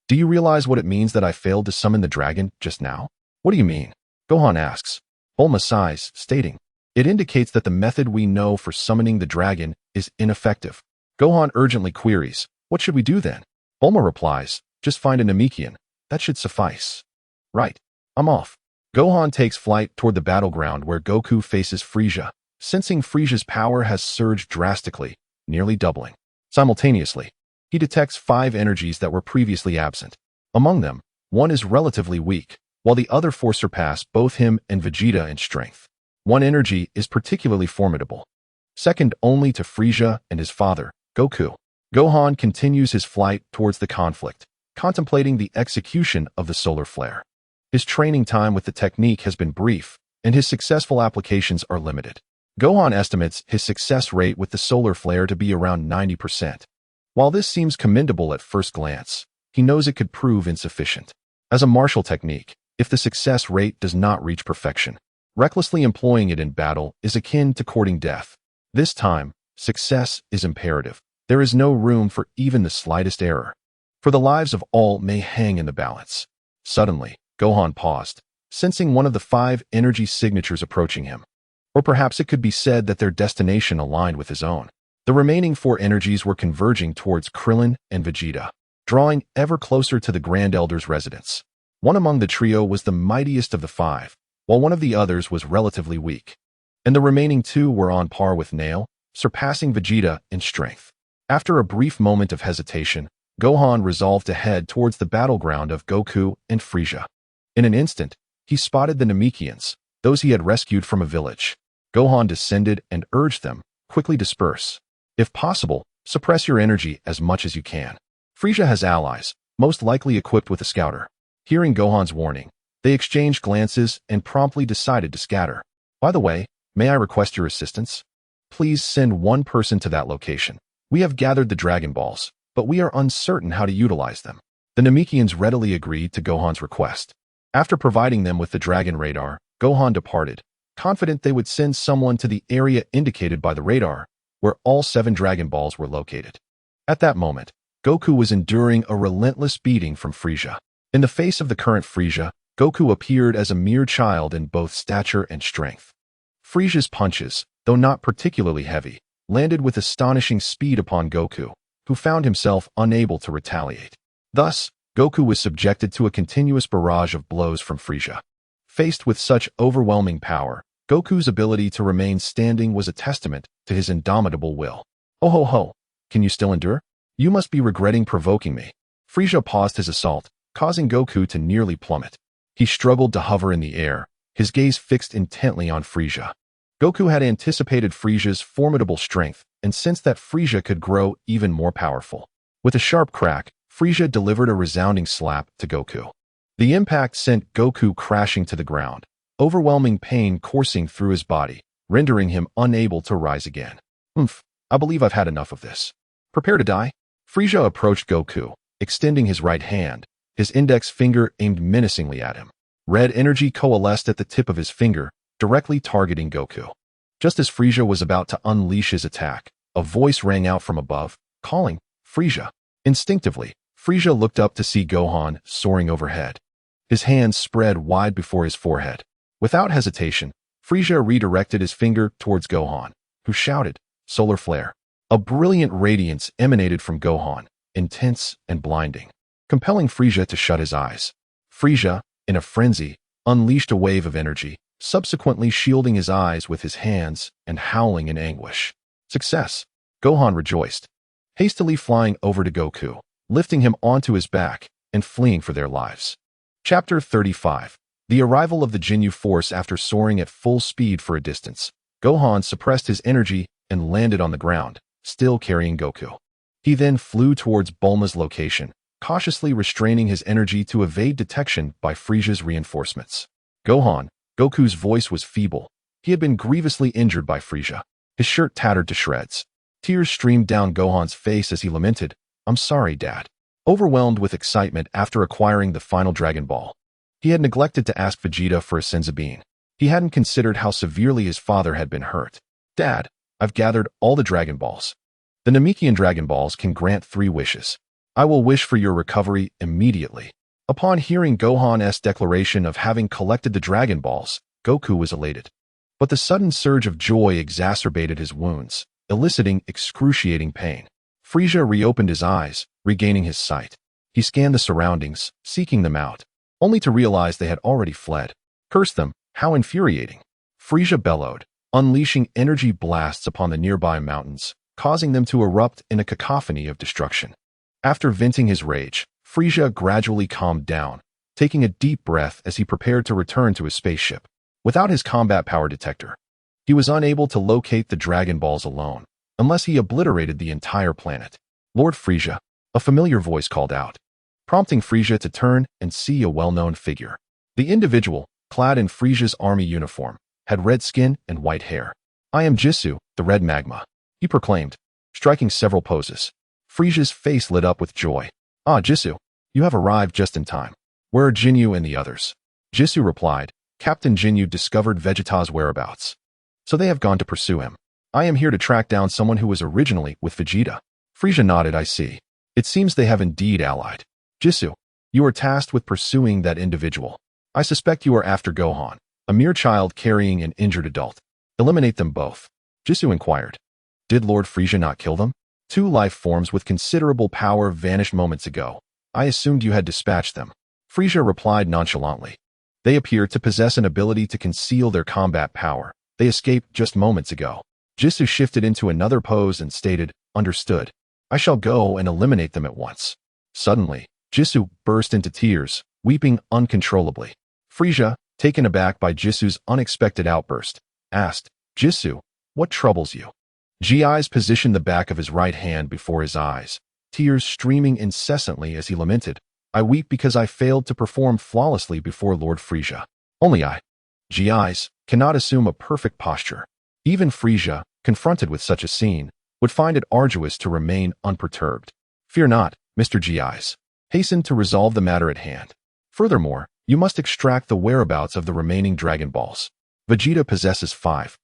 Do you realize what it means that I failed to summon the dragon just now? What do you mean? Gohan asks. Bulma sighs, stating, it indicates that the method we know for summoning the dragon is ineffective. Gohan urgently queries, what should we do then? Bulma replies, just find a Namekian. That should suffice. Right. I'm off. Gohan takes flight toward the battleground where Goku faces Frieza, sensing Frieza's power has surged drastically, nearly doubling. Simultaneously, he detects 5 energies that were previously absent. Among them, one is relatively weak, while the other 4 surpass both him and Vegeta in strength. One energy is particularly formidable, second only to Frieza and his father, Goku. Gohan continues his flight towards the conflict, contemplating the execution of the solar flare. His training time with the technique has been brief, and his successful applications are limited. Gohan estimates his success rate with the solar flare to be around 90%. While this seems commendable at first glance, he knows it could prove insufficient. As a martial technique, if the success rate does not reach perfection, recklessly employing it in battle is akin to courting death. This time, success is imperative. There is no room for even the slightest error, for the lives of all may hang in the balance. Suddenly, Gohan paused, sensing one of the 5 energy signatures approaching him. Or perhaps it could be said that their destination aligned with his own. The remaining 4 energies were converging towards Krillin and Vegeta, drawing ever closer to the Grand Elder's residence. One among the trio was the mightiest of the 5, while one of the others was relatively weak. And the remaining 2 were on par with Nail, surpassing Vegeta in strength. After a brief moment of hesitation, Gohan resolved to head towards the battleground of Goku and Frieza. In an instant, he spotted the Namekians, those he had rescued from a village. Gohan descended and urged them, quickly disperse. If possible, suppress your energy as much as you can. Frieza has allies, most likely equipped with a scouter. Hearing Gohan's warning, they exchanged glances and promptly decided to scatter. By the way, may I request your assistance? Please send one person to that location. We have gathered the Dragon Balls, but we are uncertain how to utilize them. The Namekians readily agreed to Gohan's request. After providing them with the Dragon Radar, Gohan departed, confident they would send someone to the area indicated by the radar, where all 7 Dragon Balls were located. At that moment, Goku was enduring a relentless beating from Frieza. In the face of the current Frieza, Goku appeared as a mere child in both stature and strength. Frieza's punches, though not particularly heavy, landed with astonishing speed upon Goku, who found himself unable to retaliate. Thus, Goku was subjected to a continuous barrage of blows from Frieza. Faced with such overwhelming power, Goku's ability to remain standing was a testament to his indomitable will. "Oh ho ho, can you still endure? You must be regretting provoking me." Frieza paused his assault, causing Goku to nearly plummet. He struggled to hover in the air, his gaze fixed intently on Frieza. Goku had anticipated Frieza's formidable strength and sensed that Frieza could grow even more powerful. With a sharp crack, Frieza delivered a resounding slap to Goku. The impact sent Goku crashing to the ground, overwhelming pain coursing through his body, rendering him unable to rise again. I believe I've had enough of this. Prepare to die." Frieza approached Goku, extending his right hand, his index finger aimed menacingly at him. Red energy coalesced at the tip of his finger, directly targeting Goku. Just as Frieza was about to unleash his attack, a voice rang out from above, calling, "Frieza." Instinctively, Frieza looked up to see Gohan soaring overhead. His hands spread wide before his forehead. Without hesitation, Frieza redirected his finger towards Gohan, who shouted, "Solar Flare." A brilliant radiance emanated from Gohan, intense and blinding, compelling Frieza to shut his eyes. Frieza, in a frenzy, unleashed a wave of energy, subsequently shielding his eyes with his hands and howling in anguish. Success! Gohan rejoiced, hastily flying over to Goku, lifting him onto his back and fleeing for their lives. Chapter 35. The arrival of the Ginyu Force. After soaring at full speed for a distance, Gohan suppressed his energy and landed on the ground, still carrying Goku. He then flew towards Bulma's location, cautiously restraining his energy to evade detection by Frieza's reinforcements. "Gohan." Goku's voice was feeble. He had been grievously injured by Frieza. His shirt tattered to shreds. Tears streamed down Gohan's face as he lamented, "I'm sorry, Dad." Overwhelmed with excitement after acquiring the final Dragon Ball, he had neglected to ask Vegeta for a senzu bean. He hadn't considered how severely his father had been hurt. "Dad, I've gathered all the Dragon Balls. The Namekian Dragon Balls can grant 3 wishes. I will wish for your recovery immediately." Upon hearing Gohan's declaration of having collected the Dragon Balls, Goku was elated. But the sudden surge of joy exacerbated his wounds, eliciting excruciating pain. Frieza reopened his eyes, regaining his sight. He scanned the surroundings, seeking them out, only to realize they had already fled. Curse them, how infuriating! Frieza bellowed, unleashing energy blasts upon the nearby mountains, causing them to erupt in a cacophony of destruction. After venting his rage, Frieza gradually calmed down, taking a deep breath as he prepared to return to his spaceship. Without his combat power detector, he was unable to locate the Dragon Balls alone, unless he obliterated the entire planet. "Lord Frieza," a familiar voice called out, prompting Frieza to turn and see a well-known figure. The individual, clad in Frieza's army uniform, had red skin and white hair. "I am Jisoo, the Red Magma," he proclaimed, striking several poses. Frieza's face lit up with joy. "Ah, Jisoo, you have arrived just in time. Where are Ginyu and the others?" Jisoo replied, "Captain Ginyu discovered Vegeta's whereabouts, so they have gone to pursue him. I am here to track down someone who was originally with Vegeta." Frieza nodded. "I see. It seems they have indeed allied. Jisoo, you are tasked with pursuing that individual. I suspect you are after Gohan, a mere child carrying an injured adult. Eliminate them both." Jisoo inquired, "Did Lord Frieza not kill them? 2 life forms with considerable power vanished moments ago. I assumed you had dispatched them." Frieza replied nonchalantly. "They appear to possess an ability to conceal their combat power. They escaped just moments ago." Jisoo shifted into another pose and stated, "Understood. I shall go and eliminate them at once." Suddenly, Jisoo burst into tears, weeping uncontrollably. Frieza, taken aback by Jisoo's unexpected outburst, asked, "Jisoo, what troubles you?" Ji's positioned the back of his right hand before his eyes, tears streaming incessantly as he lamented, "I weep because I failed to perform flawlessly before Lord Frieza. Only I, Gi's, cannot assume a perfect posture." Even Frieza, confronted with such a scene, would find it arduous to remain unperturbed. "Fear not, Mr. Gi's. Hasten to resolve the matter at hand. Furthermore, you must extract the whereabouts of the remaining Dragon Balls. Vegeta possesses 5.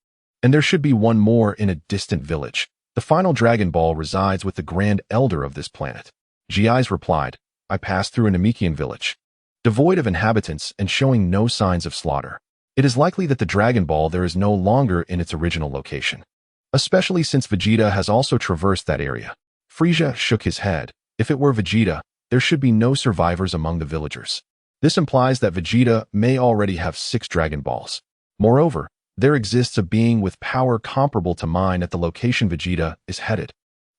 And there should be 1 more in a distant village. The final Dragon Ball resides with the Grand Elder of this planet. Gi's replied, I passed through a Namekian village, devoid of inhabitants and showing no signs of slaughter. It is likely that the Dragon Ball there is no longer in its original location, especially since Vegeta has also traversed that area. Frieza shook his head. If it were Vegeta, there should be no survivors among the villagers. This implies that Vegeta may already have 6 Dragon Balls. Moreover, there exists a being with power comparable to mine at the location Vegeta is headed.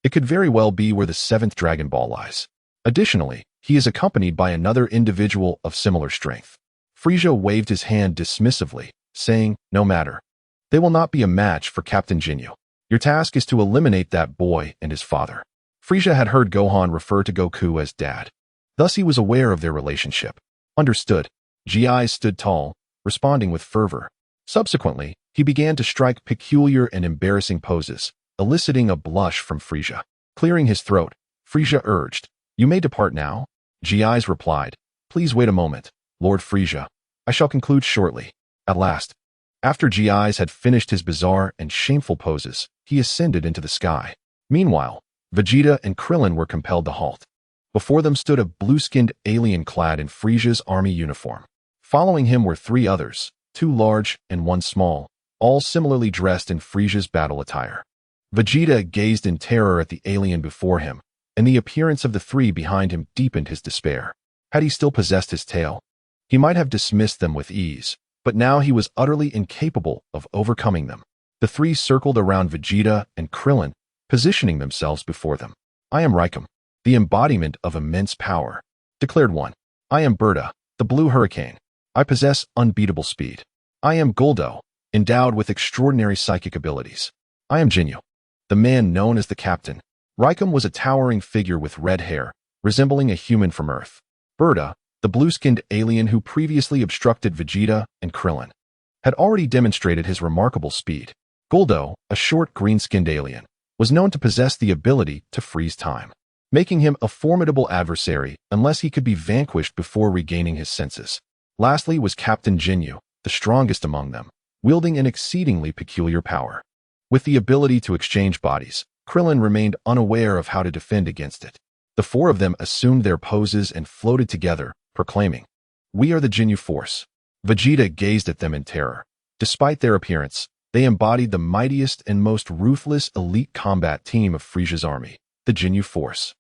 It could very well be where the 7th Dragon Ball lies. Additionally, he is accompanied by another individual of similar strength. Frieza waved his hand dismissively, saying, no matter. They will not be a match for Captain Ginyu. Your task is to eliminate that boy and his father. Frieza had heard Gohan refer to Goku as dad. Thus he was aware of their relationship. Understood. Gi stood tall, responding with fervor. Subsequently, he began to strike peculiar and embarrassing poses, eliciting a blush from Frieza. Clearing his throat, Frieza urged, you may depart now. Gi's replied, please wait a moment, Lord Frieza. I shall conclude shortly. At last, after Gi's had finished his bizarre and shameful poses, he ascended into the sky. Meanwhile, Vegeta and Krillin were compelled to halt. Before them stood a blue-skinned alien clad in Frieza's army uniform. Following him were 3 others, 2 large and 1 small, all similarly dressed in Frieza's battle attire. Vegeta gazed in terror at the alien before him, and the appearance of the 3 behind him deepened his despair. Had he still possessed his tail, he might have dismissed them with ease, but now he was utterly incapable of overcoming them. The 3 circled around Vegeta and Krillin, positioning themselves before them. I am Raikum, the embodiment of immense power, declared one. I am Berta, the blue hurricane. I possess unbeatable speed. I am Guldo, endowed with extraordinary psychic abilities. I am Ginyu, the man known as the Captain. Raikum was a towering figure with red hair, resembling a human from Earth. Berta, the blue-skinned alien who previously obstructed Vegeta and Krillin, had already demonstrated his remarkable speed. Guldo, a short green-skinned alien, was known to possess the ability to freeze time, making him a formidable adversary unless he could be vanquished before regaining his senses. Lastly was Captain Ginyu, the strongest among them, wielding an exceedingly peculiar power. With the ability to exchange bodies, Krillin remained unaware of how to defend against it. The 4 of them assumed their poses and floated together, proclaiming, we are the Ginyu Force. Vegeta gazed at them in terror. Despite their appearance, they embodied the mightiest and most ruthless elite combat team of Frieza's army, the Ginyu Force.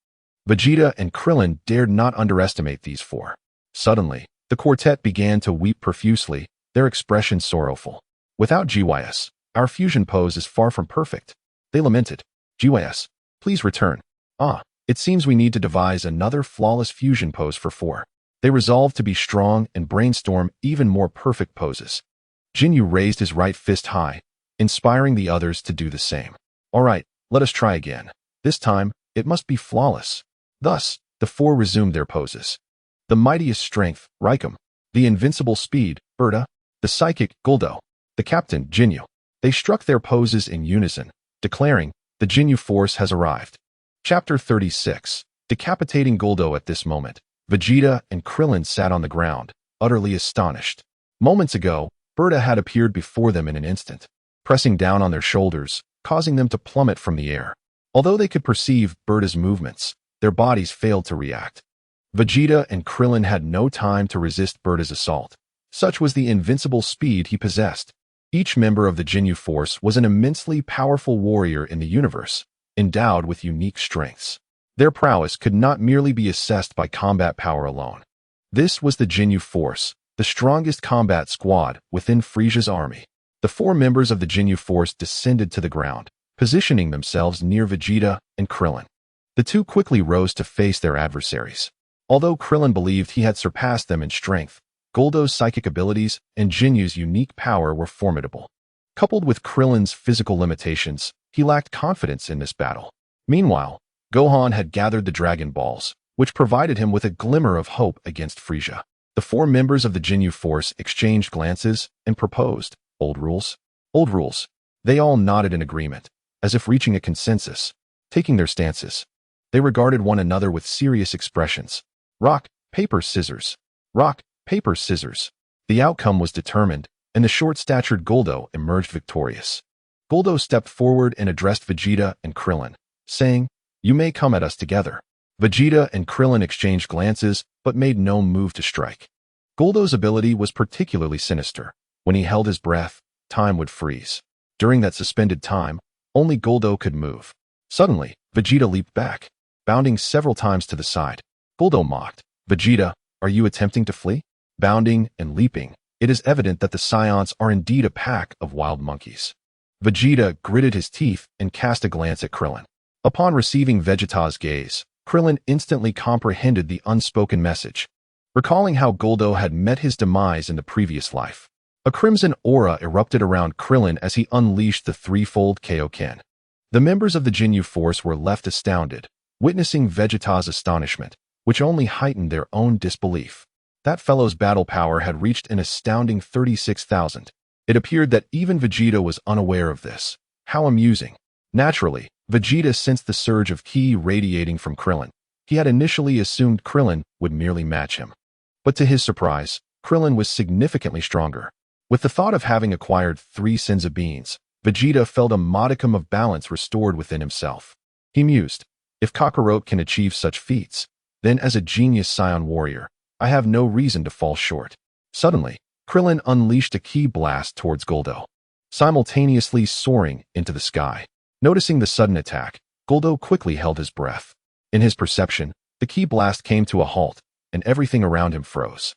Vegeta and Krillin dared not underestimate these 4. Suddenly, the quartet began to weep profusely, their expression sorrowful. Without GYS, our fusion pose is far from perfect. They lamented. GYS, please return. It seems we need to devise another flawless fusion pose for 4. They resolved to be strong and brainstorm even more perfect poses. Ginyu raised his right fist high, inspiring the others to do the same. All right, let us try again. This time, it must be flawless. Thus, the 4 resumed their poses. The mightiest strength, Raikum. The invincible speed, Berta. The psychic, Guldo. The captain, Ginyu. They struck their poses in unison, declaring, the Ginyu Force has arrived. Chapter 36. Decapitating Guldo. At this moment, Vegeta and Krillin sat on the ground, utterly astonished. Moments ago, Berta had appeared before them in an instant, pressing down on their shoulders, causing them to plummet from the air. Although they could perceive Berta's movements, their bodies failed to react. Vegeta and Krillin had no time to resist Berta's assault. Such was the invincible speed he possessed. Each member of the Ginyu Force was an immensely powerful warrior in the universe, endowed with unique strengths. Their prowess could not merely be assessed by combat power alone. This was the Ginyu Force, the strongest combat squad within Frieza's army. The 4 members of the Ginyu Force descended to the ground, positioning themselves near Vegeta and Krillin. The 2 quickly rose to face their adversaries. Although Krillin believed he had surpassed them in strength, Guldo's psychic abilities and Jinyu's unique power were formidable. Coupled with Krillin's physical limitations, he lacked confidence in this battle. Meanwhile, Gohan had gathered the Dragon Balls, which provided him with a glimmer of hope against Frieza. The 4 members of the Ginyu Force exchanged glances and proposed, old rules. Old rules. They all nodded in agreement, as if reaching a consensus. Taking their stances, they regarded one another with serious expressions. Rock, paper, scissors. Rock, paper, scissors. The outcome was determined, and the short-statured Guldo emerged victorious. Guldo stepped forward and addressed Vegeta and Krillin, saying, you may come at us together. Vegeta and Krillin exchanged glances, but made no move to strike. Goldo's ability was particularly sinister. When he held his breath, time would freeze. During that suspended time, only Goldo could move. Suddenly, Vegeta leaped back, bounding several times to the side. Goldo mocked, "Vegeta, are you attempting to flee?" Bounding and leaping, it is evident that the Saiyans are indeed a pack of wild monkeys. Vegeta gritted his teeth and cast a glance at Krillin. Upon receiving Vegeta's gaze, Krillin instantly comprehended the unspoken message. Recalling how Goldo had met his demise in the previous life, a crimson aura erupted around Krillin as he unleashed the threefold Kaioken. The members of the Ginyu Force were left astounded, witnessing Vegeta's astonishment, which only heightened their own disbelief. That fellow's battle power had reached an astounding 36,000. It appeared that even Vegeta was unaware of this. How amusing. Naturally, Vegeta sensed the surge of ki radiating from Krillin. He had initially assumed Krillin would merely match him. But to his surprise, Krillin was significantly stronger. With the thought of having acquired 3 Senzu beans, Vegeta felt a modicum of balance restored within himself. He mused, "If Kakarot can achieve such feats, then as a genius Saiyan warrior, I have no reason to fall short." Suddenly, Krillin unleashed a ki blast towards Goldo, simultaneously soaring into the sky. Noticing the sudden attack, Goldo quickly held his breath. In his perception, the ki blast came to a halt, and everything around him froze.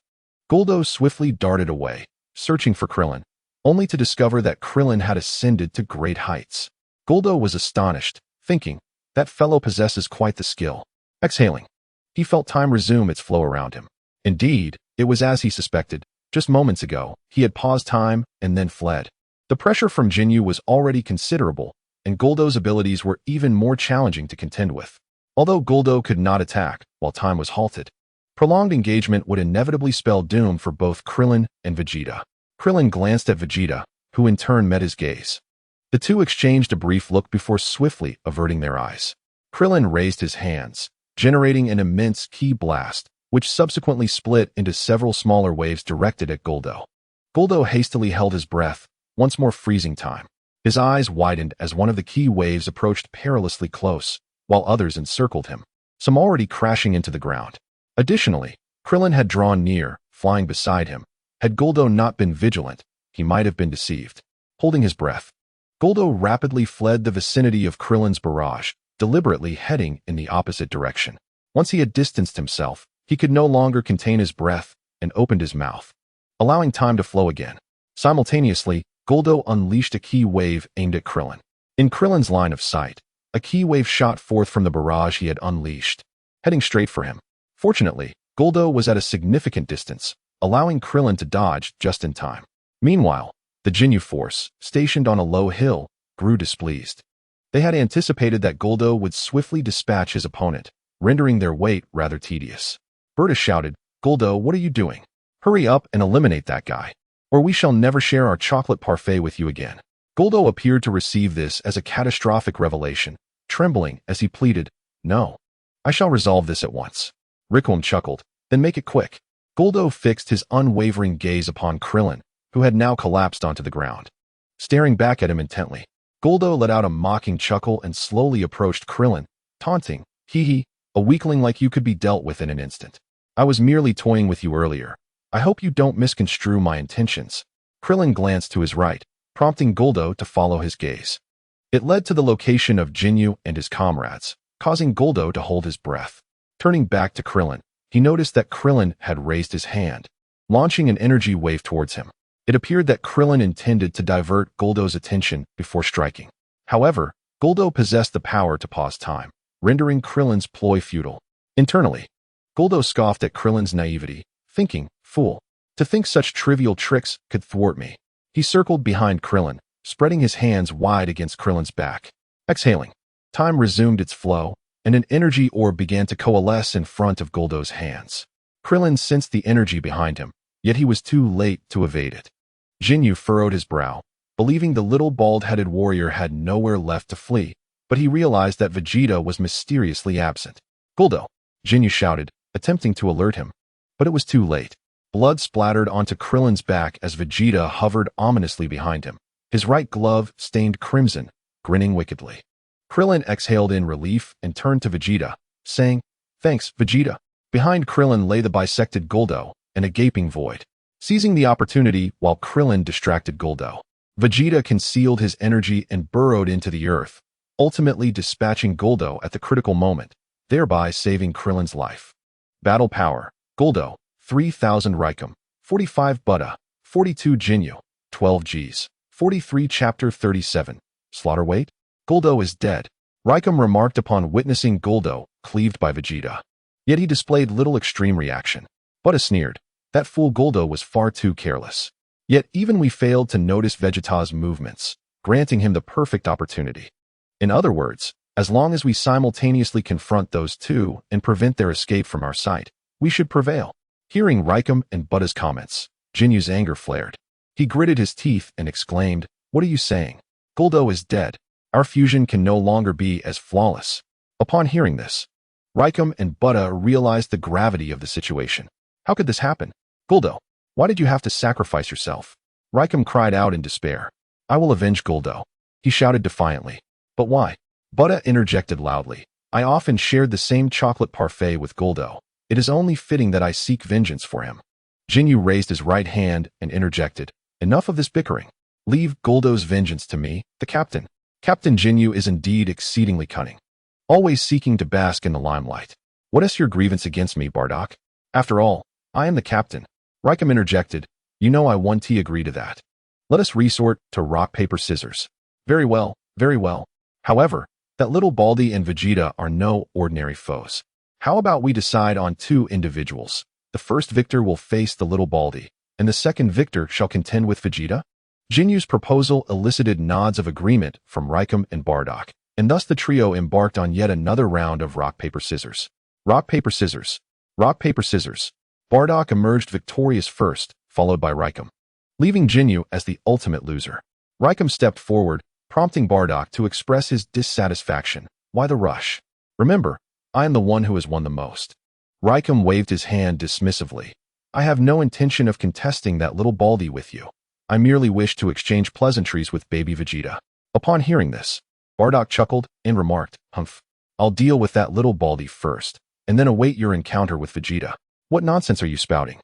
Goldo swiftly darted away, searching for Krillin, only to discover that Krillin had ascended to great heights. Goldo was astonished, thinking, "That fellow possesses quite the skill." Exhaling, he felt time resume its flow around him. Indeed, it was as he suspected. Just moments ago, he had paused time and then fled. The pressure from Ginyu was already considerable, and Goldo's abilities were even more challenging to contend with. Although Goldo could not attack while time was halted, prolonged engagement would inevitably spell doom for both Krillin and Vegeta. Krillin glanced at Vegeta, who in turn met his gaze. The two exchanged a brief look before swiftly averting their eyes. Krillin raised his hands, generating an immense ki blast, which subsequently split into several smaller waves directed at Goldo. Goldo hastily held his breath, once more freezing time. His eyes widened as one of the ki waves approached perilously close, while others encircled him, some already crashing into the ground. Additionally, Krillin had drawn near, flying beside him. Had Goldo not been vigilant, he might have been deceived. Holding his breath, Goldo rapidly fled the vicinity of Krillin's barrage, deliberately heading in the opposite direction. Once he had distanced himself, he could no longer contain his breath and opened his mouth, allowing time to flow again. Simultaneously, Goldo unleashed a ki wave aimed at Krillin. In Krillin's line of sight, a ki wave shot forth from the barrage he had unleashed, heading straight for him. Fortunately, Goldo was at a significant distance, allowing Krillin to dodge just in time. Meanwhile, the Ginyu Force, stationed on a low hill, grew displeased. They had anticipated that Goldo would swiftly dispatch his opponent, rendering their wait rather tedious. Berta shouted, "Goldo, what are you doing? Hurry up and eliminate that guy, or we shall never share our chocolate parfait with you again." Goldo appeared to receive this as a catastrophic revelation, trembling as he pleaded, "No, I shall resolve this at once." Rickon chuckled, "Then make it quick." Goldo fixed his unwavering gaze upon Krillin, who had now collapsed onto the ground. Staring back at him intently, Goldo let out a mocking chuckle and slowly approached Krillin, taunting, "Hee hee, a weakling like you could be dealt with in an instant. I was merely toying with you earlier. I hope you don't misconstrue my intentions." Krillin glanced to his right, prompting Goldo to follow his gaze. It led to the location of Ginyu and his comrades, causing Goldo to hold his breath. Turning back to Krillin, he noticed that Krillin had raised his hand, launching an energy wave towards him. It appeared that Krillin intended to divert Goldo's attention before striking. However, Goldo possessed the power to pause time, rendering Krillin's ploy futile. Internally, Goldo scoffed at Krillin's naivety, thinking, "Fool, to think such trivial tricks could thwart me." He circled behind Krillin, spreading his hands wide against Krillin's back. Exhaling, time resumed its flow, and an energy orb began to coalesce in front of Goldo's hands. Krillin sensed the energy behind him, yet he was too late to evade it. Ginyu furrowed his brow, believing the little bald-headed warrior had nowhere left to flee, but he realized that Vegeta was mysteriously absent. "Goldo!" Ginyu shouted, attempting to alert him. But it was too late. Blood splattered onto Krillin's back as Vegeta hovered ominously behind him, his right glove stained crimson, grinning wickedly. Krillin exhaled in relief and turned to Vegeta, saying, Thanks, Vegeta. Behind Krillin lay the bisected Guldo and a gaping void. Seizing the opportunity while Krillin distracted Guldo, Vegeta concealed his energy and burrowed into the earth, ultimately dispatching Guldo at the critical moment, thereby saving Krillin's life. Battle Power: Guldo, 3000 Raikum, 45 Buddha, 42 Jinyu, 12 Gs, 43 Chapter 37. Slaughter Weight: Guldo is dead. Raikum remarked upon witnessing Guldo cleaved by Vegeta. Yet he displayed little extreme reaction. Buddha sneered. That fool Guldo was far too careless. Yet even we failed to notice Vegeta's movements, granting him the perfect opportunity. In other words, as long as we simultaneously confront those two and prevent their escape from our sight, we should prevail. Hearing Raikum and Buddha's comments, Jinyu's anger flared. He gritted his teeth and exclaimed, "What are you saying? Guldo is dead. Our fusion can no longer be as flawless." Upon hearing this, Raikum and Buddha realized the gravity of the situation. How could this happen? Guldo, why did you have to sacrifice yourself? Raikum cried out in despair. I will avenge Guldo, he shouted defiantly. But why? Buddha interjected loudly. I often shared the same chocolate parfait with Guldo. It is only fitting that I seek vengeance for him. Jinyu raised his right hand and interjected. Enough of this bickering. Leave Guldo's vengeance to me, the captain. Captain Jinyu is indeed exceedingly cunning, always seeking to bask in the limelight. What is your grievance against me, Bardock? After all, I am the captain. Raikum interjected. You know I won't agree to that. Let us resort to rock, paper, scissors. Very well, very well. However, that little Baldy and Vegeta are no ordinary foes. How about we decide on two individuals? The first victor will face the little Baldy, and the second victor shall contend with Vegeta? Jinyu's proposal elicited nods of agreement from Raikum and Bardock, and thus the trio embarked on yet another round of rock, paper, scissors. Rock, paper, scissors. Rock, paper, scissors. Bardock emerged victorious first, followed by Raikum, leaving Jinyu as the ultimate loser. Raikum stepped forward, prompting Bardock to express his dissatisfaction. Why the rush? Remember, I am the one who has won the most. Raikum waved his hand dismissively. I have no intention of contesting that little Baldy with you. I merely wish to exchange pleasantries with baby Vegeta. Upon hearing this, Bardock chuckled and remarked, Humph, I'll deal with that little Baldy first, and then await your encounter with Vegeta. What nonsense are you spouting?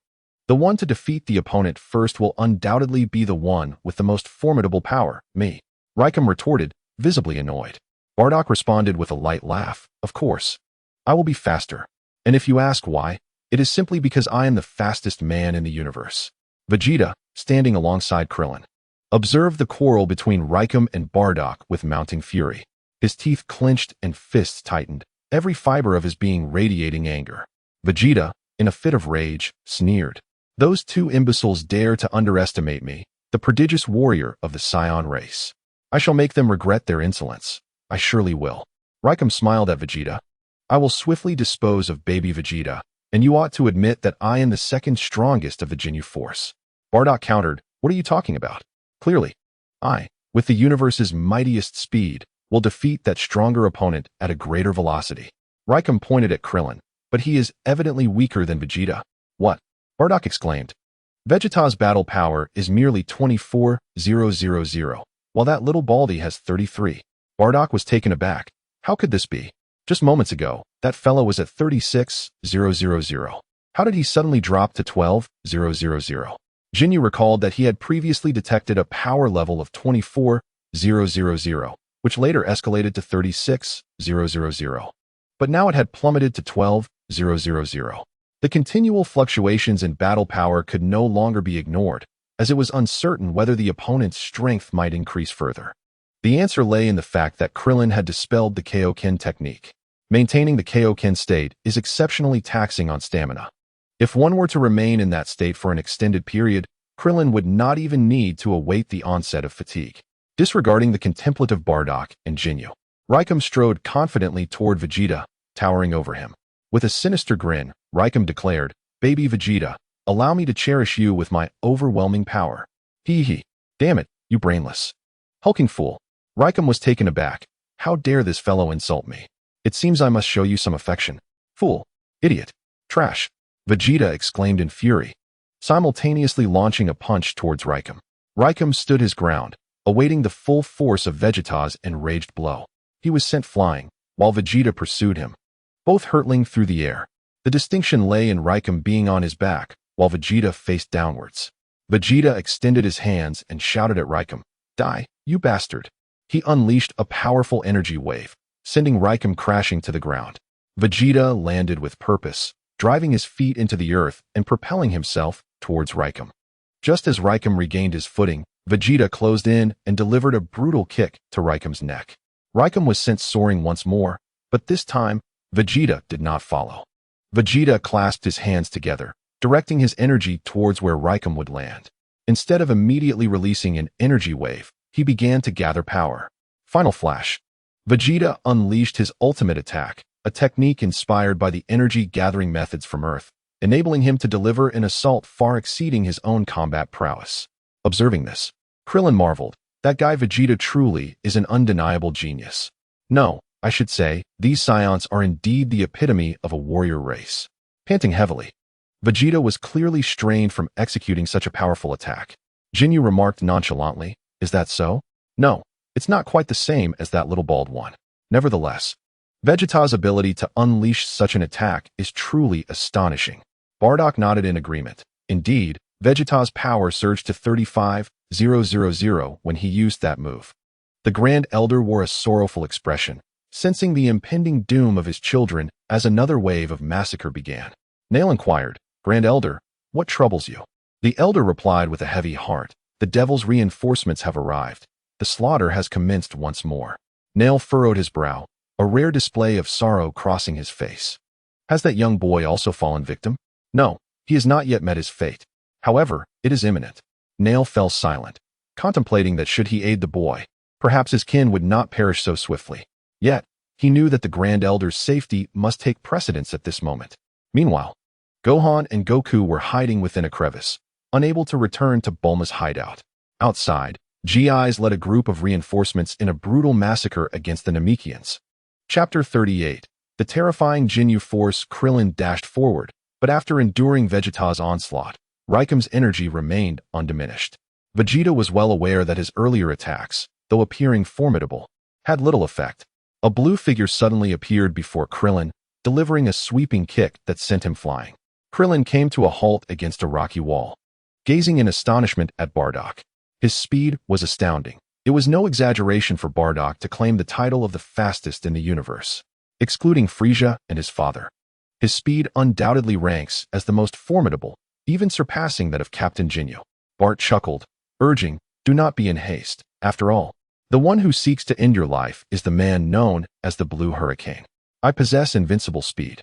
The one to defeat the opponent first will undoubtedly be the one with the most formidable power, me. Raikum retorted, visibly annoyed. Bardock responded with a light laugh. Of course. I will be faster. And if you ask why, it is simply because I am the fastest man in the universe. Vegeta, standing alongside Krillin, observed the quarrel between Raikum and Bardock with mounting fury. His teeth clenched and fists tightened, every fiber of his being radiating anger. Vegeta, in a fit of rage, sneered. Those two imbeciles dare to underestimate me, the prodigious warrior of the Saiyan race. I shall make them regret their insolence. I surely will. Raikum smiled at Vegeta. I will swiftly dispose of baby Vegeta, and you ought to admit that I am the second strongest of the Jinyu force. Bardock countered, what are you talking about? Clearly, I, with the universe's mightiest speed, will defeat that stronger opponent at a greater velocity. Raikum pointed at Krillin, but he is evidently weaker than Vegeta. What? Bardock exclaimed. Vegeta's battle power is merely 24,000, while that little Baldy has 33. Bardock was taken aback. How could this be? Just moments ago, that fellow was at 36,000. How did he suddenly drop to 12,000? Jinyu recalled that he had previously detected a power level of 24,000, which later escalated to 36,000. But now it had plummeted to 12,000. The continual fluctuations in battle power could no longer be ignored, as it was uncertain whether the opponent's strength might increase further. The answer lay in the fact that Krillin had dispelled the Kaioken technique. Maintaining the Kaioken state is exceptionally taxing on stamina. If one were to remain in that state for an extended period, Krillin would not even need to await the onset of fatigue. Disregarding the contemplative Bardock and Jinyu, Raikum strode confidently toward Vegeta, towering over him. With a sinister grin, Raikum declared, Baby Vegeta, allow me to cherish you with my overwhelming power. Hee hee. Damn it, you brainless. Hulking fool. Raikum was taken aback. How dare this fellow insult me? It seems I must show you some affection. Fool. Idiot. Trash. Vegeta exclaimed in fury, simultaneously launching a punch towards Raikum. Raikum stood his ground, awaiting the full force of Vegeta's enraged blow. He was sent flying, while Vegeta pursued him. both hurtling through the air. The distinction lay in Raikum being on his back, while Vegeta faced downwards. Vegeta extended his hands and shouted at Raikum, "Die, you bastard!" He unleashed a powerful energy wave, sending Raikum crashing to the ground. Vegeta landed with purpose, driving his feet into the earth and propelling himself towards Raikum. Just as Raikum regained his footing, Vegeta closed in and delivered a brutal kick to Raikum's neck. Raikum was sent soaring once more, but this time, Vegeta did not follow. Vegeta clasped his hands together, directing his energy towards where Raikum would land. Instead of immediately releasing an energy wave, he began to gather power. Final flash. Vegeta unleashed his ultimate attack, a technique inspired by the energy-gathering methods from Earth, enabling him to deliver an assault far exceeding his own combat prowess. Observing this, Krillin marveled, that guy Vegeta truly is an undeniable genius. No, I should say, these Saiyans are indeed the epitome of a warrior race. Panting heavily, Vegeta was clearly strained from executing such a powerful attack. Jinyu remarked nonchalantly, "Is that so?" "No, it's not quite the same as that little bald one." Nevertheless, Vegeta's ability to unleash such an attack is truly astonishing. Bardock nodded in agreement. Indeed, Vegeta's power surged to 35,000 when he used that move. The Grand Elder wore a sorrowful expression, sensing the impending doom of his children as another wave of massacre began. Nail inquired, "Grand Elder, what troubles you?" The Elder replied with a heavy heart, "The devil's reinforcements have arrived. The slaughter has commenced once more." Nail furrowed his brow, a rare display of sorrow crossing his face. Has that young boy also fallen victim? No, he has not yet met his fate. However, it is imminent. Nail fell silent, contemplating that should he aid the boy, perhaps his kin would not perish so swiftly. Yet, he knew that the Grand Elder's safety must take precedence at this moment. Meanwhile, Gohan and Goku were hiding within a crevice, unable to return to Bulma's hideout. Outside, GIs led a group of reinforcements in a brutal massacre against the Namekians. Chapter 38. The terrifying Jinyu force. Krillin dashed forward, but after enduring Vegeta's onslaught, Raikum's energy remained undiminished. Vegeta was well aware that his earlier attacks, though appearing formidable, had little effect. A blue figure suddenly appeared before Krillin, delivering a sweeping kick that sent him flying. Krillin came to a halt against a rocky wall, gazing in astonishment at Bardock. His speed was astounding. It was no exaggeration for Bardock to claim the title of the fastest in the universe, excluding Frieza and his father. His speed undoubtedly ranks as the most formidable, even surpassing that of Captain Jinyu. Bart chuckled, urging, "Do not be in haste. After all, the one who seeks to end your life is the man known as the Blue Hurricane. I possess invincible speed,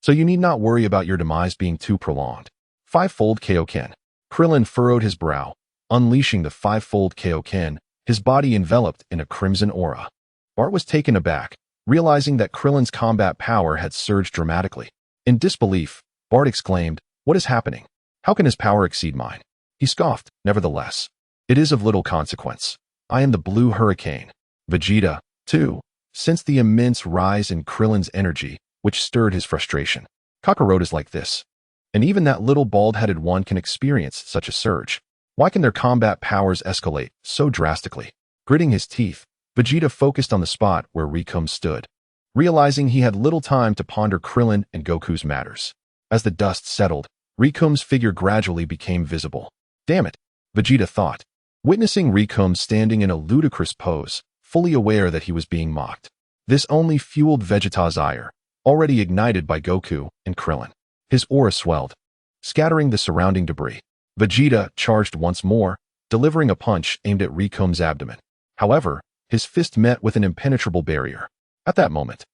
so you need not worry about your demise being too prolonged." Five-fold Kaioken. Krillin furrowed his brow, unleashing the five-fold Kaioken, his body enveloped in a crimson aura. Bart was taken aback, realizing that Krillin's combat power had surged dramatically. In disbelief, Bart exclaimed, "What is happening? How can his power exceed mine?" He scoffed, "Nevertheless, it is of little consequence. I am the Blue Hurricane." Vegeta, too, sensed the immense rise in Krillin's energy, which stirred his frustration. Kakarotas like this, and even that little bald-headed one can experience such a surge. Why can their combat powers escalate so drastically? Gritting his teeth, Vegeta focused on the spot where Rikum stood, realizing he had little time to ponder Krillin and Goku's matters. As the dust settled, Rikum's figure gradually became visible. Damn it, Vegeta thought, witnessing Rikum standing in a ludicrous pose, fully aware that he was being mocked. This only fueled Vegeta's ire, already ignited by Goku and Krillin. His aura swelled, scattering the surrounding debris. Vegeta charged once more, delivering a punch aimed at Rikum's abdomen. However, his fist met with an impenetrable barrier. At that moment,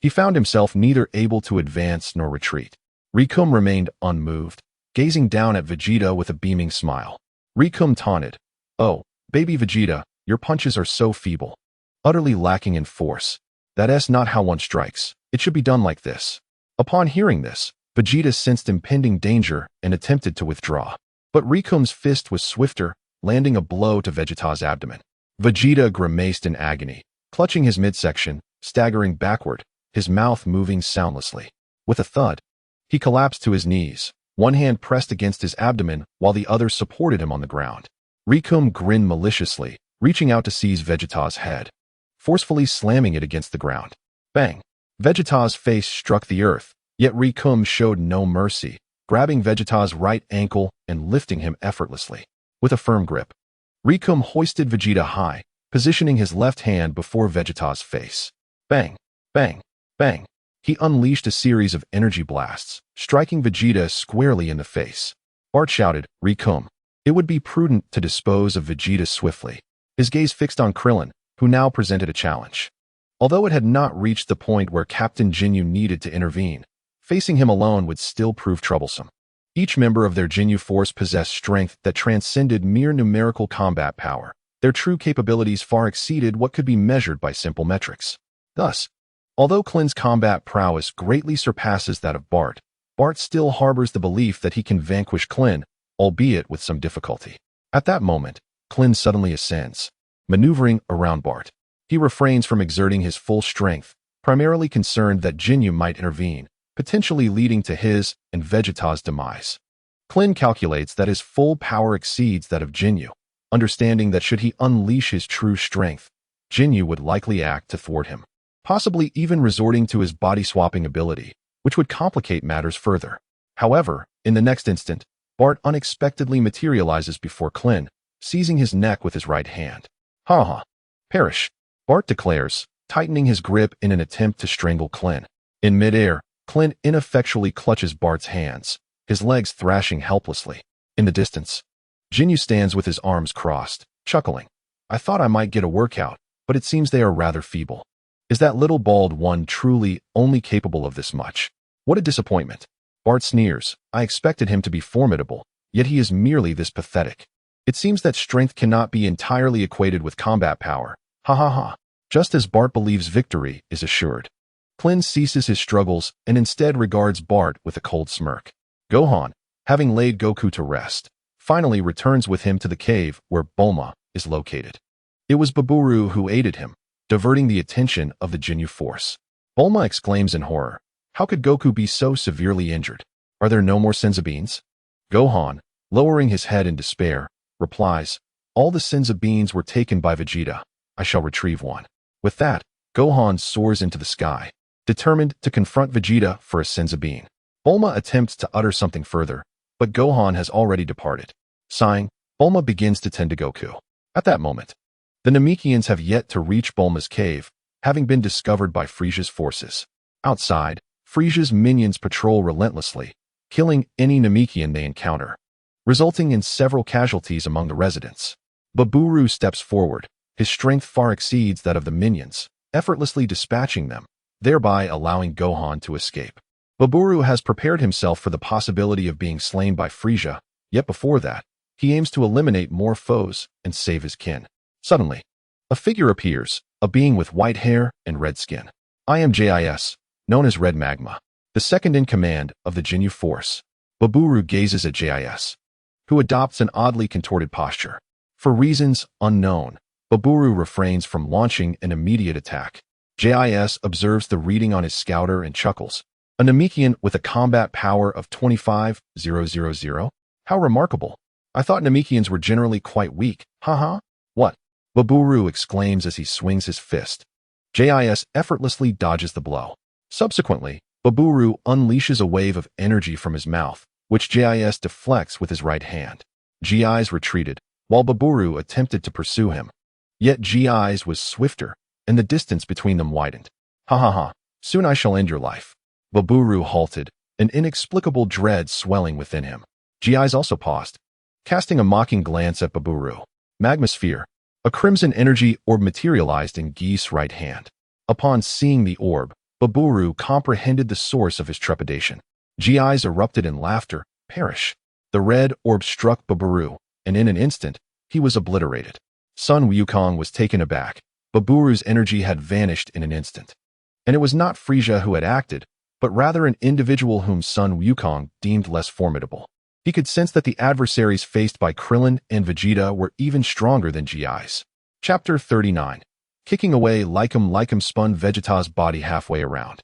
he found himself neither able to advance nor retreat. Rikum remained unmoved, gazing down at Vegeta with a beaming smile. Rikum taunted, "Oh, baby Vegeta, your punches are so feeble, utterly lacking in force. That's not how one strikes. It should be done like this." Upon hearing this, Vegeta sensed impending danger and attempted to withdraw. But Rikum's fist was swifter, landing a blow to Vegeta's abdomen. Vegeta grimaced in agony, clutching his midsection, staggering backward, his mouth moving soundlessly. With a thud, he collapsed to his knees, one hand pressed against his abdomen while the other supported him on the ground. Rikum grinned maliciously, reaching out to seize Vegeta's head, forcefully slamming it against the ground. Bang! Vegeta's face struck the earth, yet Rikum showed no mercy, grabbing Vegeta's right ankle and lifting him effortlessly. With a firm grip, Rikum hoisted Vegeta high, positioning his left hand before Vegeta's face. Bang, bang, bang. He unleashed a series of energy blasts, striking Vegeta squarely in the face. Bart shouted, "Rikum." It would be prudent to dispose of Vegeta swiftly. His gaze fixed on Krillin, who now presented a challenge. Although it had not reached the point where Captain Ginyu needed to intervene, facing him alone would still prove troublesome. Each member of their Ginyu force possessed strength that transcended mere numerical combat power. Their true capabilities far exceeded what could be measured by simple metrics. Thus, although Klin's combat prowess greatly surpasses that of Bart, Bart still harbors the belief that he can vanquish Klin, albeit with some difficulty. At that moment, Klin suddenly ascends, maneuvering around Bart. He refrains from exerting his full strength, primarily concerned that Ginyu might intervene, potentially leading to his and Vegeta's demise. Klin calculates that his full power exceeds that of Ginyu, understanding that should he unleash his true strength, Ginyu would likely act to thwart him, possibly even resorting to his body-swapping ability, which would complicate matters further. However, in the next instant, Bart unexpectedly materializes before Klin, seizing his neck with his right hand. "Ha ha! Perish!" Bart declares, tightening his grip in an attempt to strangle Klin. In midair, Klin ineffectually clutches Bart's hands, his legs thrashing helplessly. In the distance, Ginyu stands with his arms crossed, chuckling. "I thought I might get a workout, but it seems they are rather feeble. Is that little bald one truly only capable of this much? What a disappointment." Bart sneers. "I expected him to be formidable, yet he is merely this pathetic. It seems that strength cannot be entirely equated with combat power. Ha ha ha." Just as Bart believes victory is assured, Klin ceases his struggles and instead regards Bart with a cold smirk. Gohan, having laid Goku to rest, finally returns with him to the cave where Bulma is located. It was Baburu who aided him, diverting the attention of the Ginyu force. Bulma exclaims in horror, "How could Goku be so severely injured? Are there no more Senzabeans?" Gohan, lowering his head in despair, replies, "All the Senzabeans were taken by Vegeta. I shall retrieve one." With that, Gohan soars into the sky, determined to confront Vegeta for a Senzabean. Bulma attempts to utter something further, but Gohan has already departed. Sighing, Bulma begins to tend to Goku. At that moment, the Namekians have yet to reach Bulma's cave, having been discovered by Frisia's forces. Outside, Frisia's minions patrol relentlessly, killing any Namekian they encounter, resulting in several casualties among the residents. Baburu steps forward. His strength far exceeds that of the minions, effortlessly dispatching them, thereby allowing Gohan to escape. Baburu has prepared himself for the possibility of being slain by Frisia, yet before that, he aims to eliminate more foes and save his kin. Suddenly, a figure appears, a being with white hair and red skin. "I am JIS, known as Red Magma, the second in command of the Ginyu force." Baburu gazes at JIS, who adopts an oddly contorted posture. For reasons unknown, Baburu refrains from launching an immediate attack. JIS observes the reading on his scouter and chuckles. "A Namekian with a combat power of 25,000? How remarkable. I thought Namekians were generally quite weak. Haha. What?" Baburu exclaims as he swings his fist. JIS effortlessly dodges the blow. Subsequently, Baburu unleashes a wave of energy from his mouth, which JIS deflects with his right hand. JIS retreated, while Baburu attempted to pursue him. Yet JIS was swifter, and the distance between them widened. "Ha ha ha, soon I shall end your life." Baburu halted, an inexplicable dread swelling within him. JIS also paused, casting a mocking glance at Baburu. Magmasphere, a crimson energy orb materialized in Geese's right hand. Upon seeing the orb, Baburu comprehended the source of his trepidation. JIS erupted in laughter. "Perish." The red orb struck Baburu, and in an instant, he was obliterated. Sun Wukong was taken aback. Baburu's energy had vanished in an instant. And it was not Frisia who had acted, but rather an individual whom Sun Wukong deemed less formidable. He could sense that the adversaries faced by Krillin and Vegeta were even stronger than JIS. Chapter 39. Kicking away Lycum spun Vegeta's body halfway around.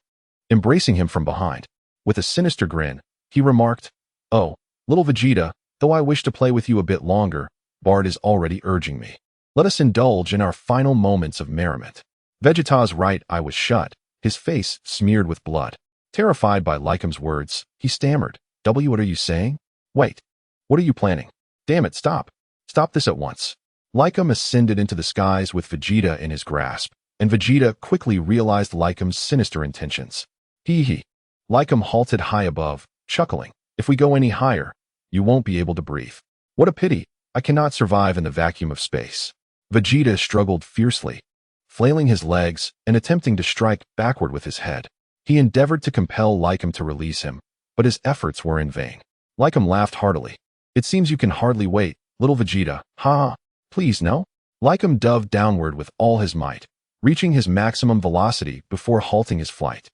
Embracing him from behind, with a sinister grin, he remarked, "Oh, little Vegeta, though I wish to play with you a bit longer, Bart is already urging me. Let us indulge in our final moments of merriment." Vegeta's right eye was shut, his face smeared with blood. Terrified by Lycom's words, he stammered, What are you saying? Wait. What are you planning? Damn it, stop. Stop this at once. Lycom ascended into the skies with Vegeta in his grasp, and Vegeta quickly realized Lycom's sinister intentions. Hee. Lycom halted high above, chuckling. If we go any higher, you won't be able to breathe. What a pity. I cannot survive in the vacuum of space. Vegeta struggled fiercely, flailing his legs and attempting to strike backward with his head. He endeavored to compel Lycom to release him, but his efforts were in vain. Lycom laughed heartily. It seems you can hardly wait, little Vegeta. Ha! Please, no? Lycom dove downward with all his might, reaching his maximum velocity before halting his flight,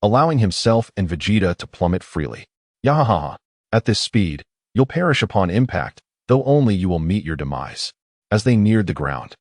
allowing himself and Vegeta to plummet freely. Yahaha! At this speed, you'll perish upon impact, though only you will meet your demise. As they neared the ground,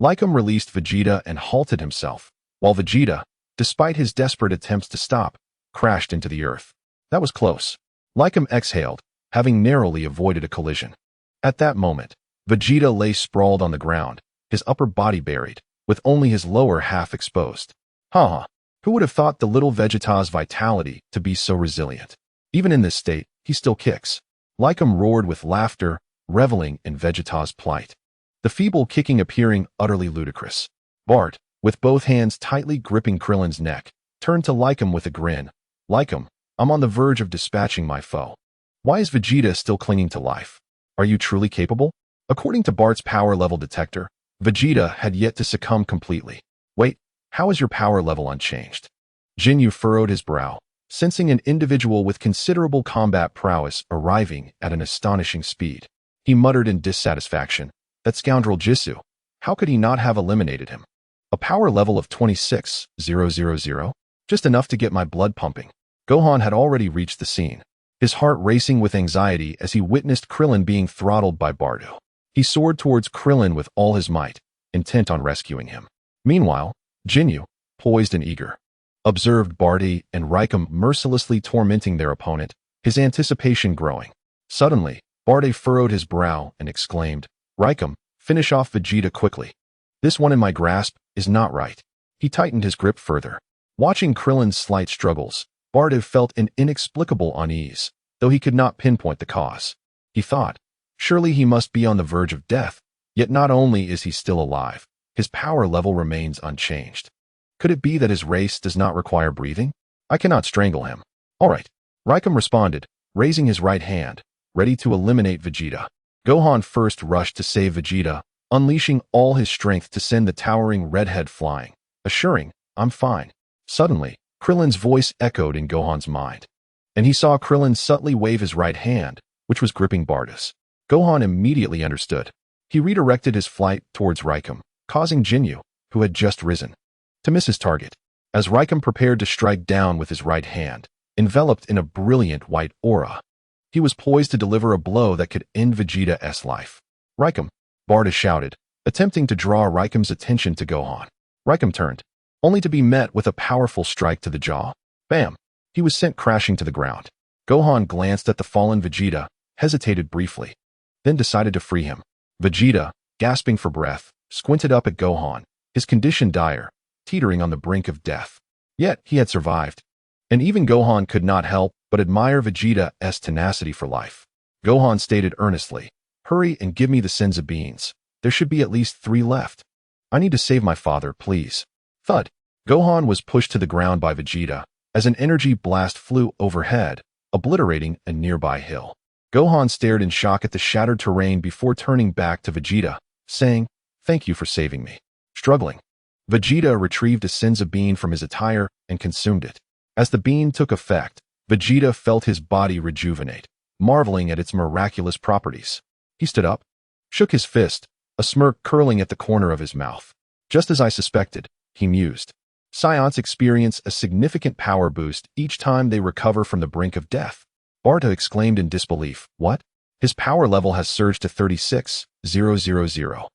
Lycom released Vegeta and halted himself, while Vegeta, despite his desperate attempts to stop, crashed into the earth. That was close. Lycom exhaled, having narrowly avoided a collision. At that moment, Vegeta lay sprawled on the ground, his upper body buried, with only his lower half exposed. Haha, who would have thought the little Vegeta's vitality to be so resilient? Even in this state, he still kicks. Lycom roared with laughter, reveling in Vegeta's plight, the feeble kicking appearing utterly ludicrous. Bart, with both hands tightly gripping Krillin's neck, turned to Lycom with a grin. Lycom, I'm on the verge of dispatching my foe. Why is Vegeta still clinging to life? Are you truly capable? According to Bart's power level detector, Vegeta had yet to succumb completely. Wait, how is your power level unchanged? Jinyu furrowed his brow, sensing an individual with considerable combat prowess arriving at an astonishing speed. He muttered in dissatisfaction, that scoundrel Jisoo, how could he not have eliminated him? A power level of 26,000? Just enough to get my blood pumping. Gohan had already reached the scene, his heart racing with anxiety as he witnessed Krillin being throttled by Bardo. He soared towards Krillin with all his might, intent on rescuing him. Meanwhile, Jinyu, poised and eager, observed Barty and Lycom mercilessly tormenting their opponent, his anticipation growing. Suddenly, Barty furrowed his brow and exclaimed, Lycom, finish off Vegeta quickly. This one in my grasp is not right. He tightened his grip further. Watching Krillin's slight struggles, Barty felt an inexplicable unease, though he could not pinpoint the cause. He thought, surely he must be on the verge of death, yet not only is he still alive, his power level remains unchanged. Could it be that his race does not require breathing? I cannot strangle him. All right. Lycom responded, raising his right hand, ready to eliminate Vegeta. Gohan first rushed to save Vegeta, unleashing all his strength to send the towering redhead flying, assuring, I'm fine. Suddenly, Krillin's voice echoed in Gohan's mind, and he saw Krillin subtly wave his right hand, which was gripping Bardas. Gohan immediately understood. He redirected his flight towards Lycom, causing Jinyu, who had just risen, to miss his target. As Lycom prepared to strike down with his right hand, enveloped in a brilliant white aura, he was poised to deliver a blow that could end Vegeta's life. Lycom, Bardas shouted, attempting to draw Lycom's attention to Gohan. Lycom turned, only to be met with a powerful strike to the jaw. Bam! He was sent crashing to the ground. Gohan glanced at the fallen Vegeta, hesitated briefly, then decided to free him. Vegeta, gasping for breath, squinted up at Gohan, his condition dire, teetering on the brink of death. Yet he had survived. And even Gohan could not help but admire Vegeta's tenacity for life. Gohan stated earnestly, hurry and give me the Senzu beans. There should be at least 3 left. I need to save my father, please. Thud. Gohan was pushed to the ground by Vegeta as an energy blast flew overhead, obliterating a nearby hill. Gohan stared in shock at the shattered terrain before turning back to Vegeta, saying, thank you for saving me. Struggling, Vegeta retrieved a Senzu bean from his attire and consumed it. As the bean took effect, Vegeta felt his body rejuvenate, marveling at its miraculous properties. He stood up, shook his fist, a smirk curling at the corner of his mouth. Just as I suspected, he mused. Saiyans experience a significant power boost each time they recover from the brink of death. Barta exclaimed in disbelief, what? His power level has surged to 36,000.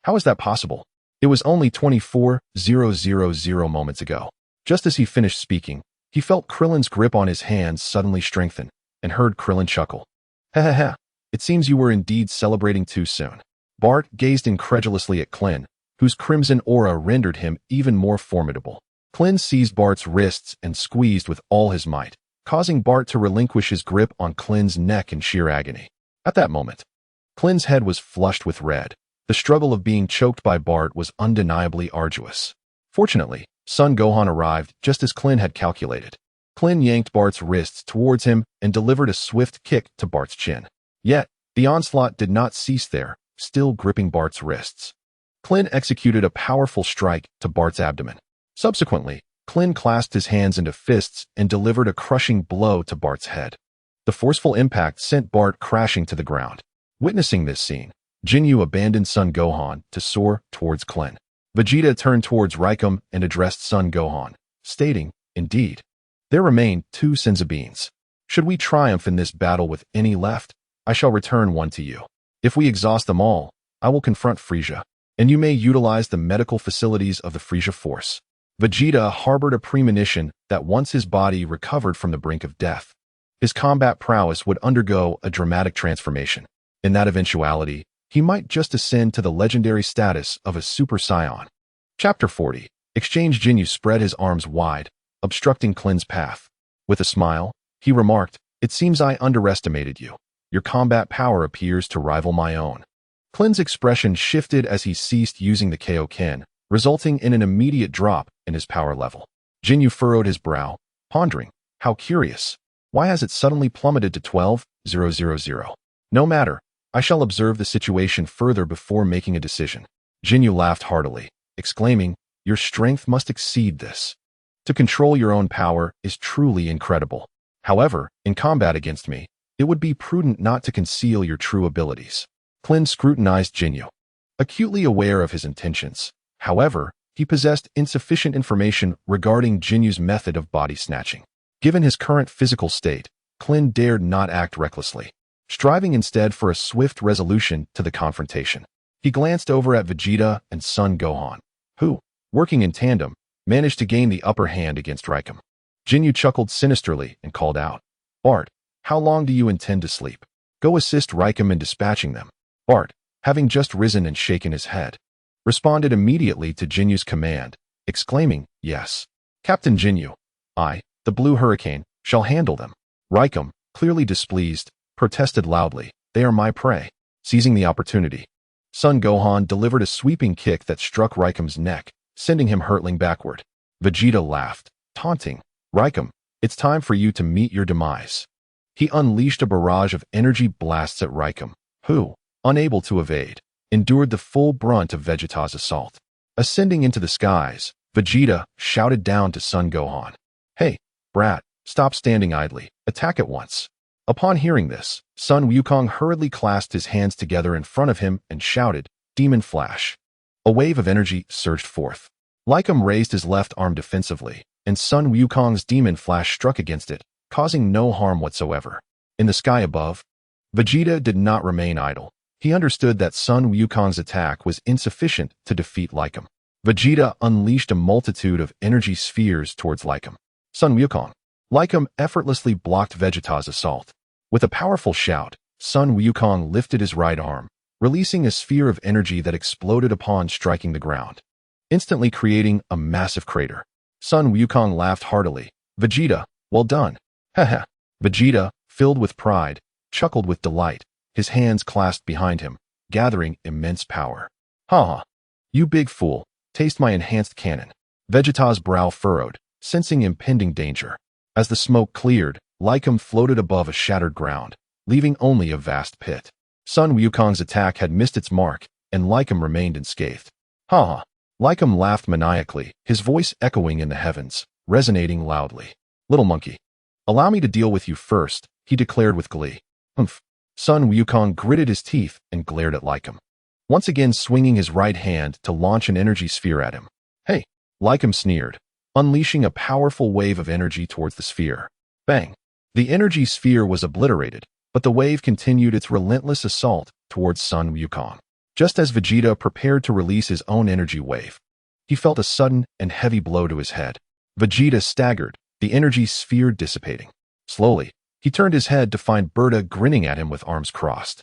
How is that possible? It was only 24,000 moments ago. Just as he finished speaking, he felt Krillin's grip on his hands suddenly strengthen, and heard Krillin chuckle. Ha, it seems you were indeed celebrating too soon. Bart gazed incredulously at Krillin, whose crimson aura rendered him even more formidable. Clin seized Bart's wrists and squeezed with all his might, causing Bart to relinquish his grip on Clin's neck in sheer agony. At that moment, Clin's head was flushed with red. The struggle of being choked by Bart was undeniably arduous. Fortunately, Son Gohan arrived just as Clin had calculated. Clin yanked Bart's wrists towards him and delivered a swift kick to Bart's chin. Yet, the onslaught did not cease there, still gripping Bart's wrists. Clin executed a powerful strike to Bart's abdomen. Subsequently, Clin clasped his hands into fists and delivered a crushing blow to Bart's head. The forceful impact sent Bart crashing to the ground. Witnessing this scene, Jinyu abandoned Son Gohan to soar towards Clin. Vegeta turned towards Raikum and addressed Son Gohan, stating, "Indeed, there remain 2 Saibamen. Should we triumph in this battle with any left, I shall return one to you. If we exhaust them all, I will confront Frieza, and you may utilize the medical facilities of the Frieza Force." Vegeta harbored a premonition that once his body recovered from the brink of death, his combat prowess would undergo a dramatic transformation. In that eventuality, he might just ascend to the legendary status of a Super Saiyan. Chapter 40. Exchange. Jinyu spread his arms wide, obstructing Clin's path. With a smile, he remarked, "It seems I underestimated you. Your combat power appears to rival my own." Clin's expression shifted as he ceased using the Kaioken, resulting in an immediate drop in his power level. Jinyu furrowed his brow, pondering, "How curious. Why has it suddenly plummeted to 12,000? No matter. I shall observe the situation further before making a decision." Jinyu laughed heartily, exclaiming, "Your strength must exceed this. To control your own power is truly incredible. However, in combat against me, it would be prudent not to conceal your true abilities." Clin scrutinized Jinyu, acutely aware of his intentions. However, he possessed insufficient information regarding Jinyu's method of body snatching. Given his current physical state, Clin dared not act recklessly, striving instead for a swift resolution to the confrontation. He glanced over at Vegeta and Son Gohan, who, working in tandem, managed to gain the upper hand against Raikum. Jinyu chuckled sinisterly and called out, "Bart, how long do you intend to sleep? Go assist Raikum in dispatching them." Bart, having just risen and shaken his head, responded immediately to Jinyu's command, exclaiming, "Yes, Captain Jinyu, I, the Blue Hurricane, shall handle them." Raikum, clearly displeased, protested loudly, "They are my prey." Seizing the opportunity, Son Gohan delivered a sweeping kick that struck Raikum's neck, sending him hurtling backward. Vegeta laughed, taunting, "Raikum, it's time for you to meet your demise." He unleashed a barrage of energy blasts at Raikum, who, unable to evade, endured the full brunt of Vegeta's assault. Ascending into the skies, Vegeta shouted down to Son Gohan, "Hey, brat, stop standing idly, attack at once." Upon hearing this, Sun Wukong hurriedly clasped his hands together in front of him and shouted, "Demon Flash." A wave of energy surged forth. Lycum raised his left arm defensively, and Sun Wukong's Demon Flash struck against it, causing no harm whatsoever. In the sky above, Vegeta did not remain idle. He understood that Sun Wukong's attack was insufficient to defeat Lycum. Vegeta unleashed a multitude of energy spheres towards Lycum. Sun Wukong. Lycum effortlessly blocked Vegeta's assault. With a powerful shout, Sun Wukong lifted his right arm, releasing a sphere of energy that exploded upon striking the ground, instantly creating a massive crater. Sun Wukong laughed heartily. "Vegeta, well done." Haha. Vegeta, filled with pride, chuckled with delight, his hands clasped behind him, gathering immense power. "Ha ha. You big fool, taste my enhanced cannon." Vegeta's brow furrowed, sensing impending danger. As the smoke cleared, Lycum floated above a shattered ground, leaving only a vast pit. Sun Wukong's attack had missed its mark, and Lycum remained unscathed. "Ha ha." Lycum laughed maniacally, his voice echoing in the heavens, resonating loudly. "Little monkey, allow me to deal with you first," he declared with glee. "Humph." Sun Wukong gritted his teeth and glared at Lycum, once again swinging his right hand to launch an energy sphere at him. "Hey." Lycum sneered, unleashing a powerful wave of energy towards the sphere. Bang! The energy sphere was obliterated, but the wave continued its relentless assault towards Sun Wukong. Just as Vegeta prepared to release his own energy wave, he felt a sudden and heavy blow to his head. Vegeta staggered, the energy sphere dissipating. Slowly, he turned his head to find Berta grinning at him with arms crossed.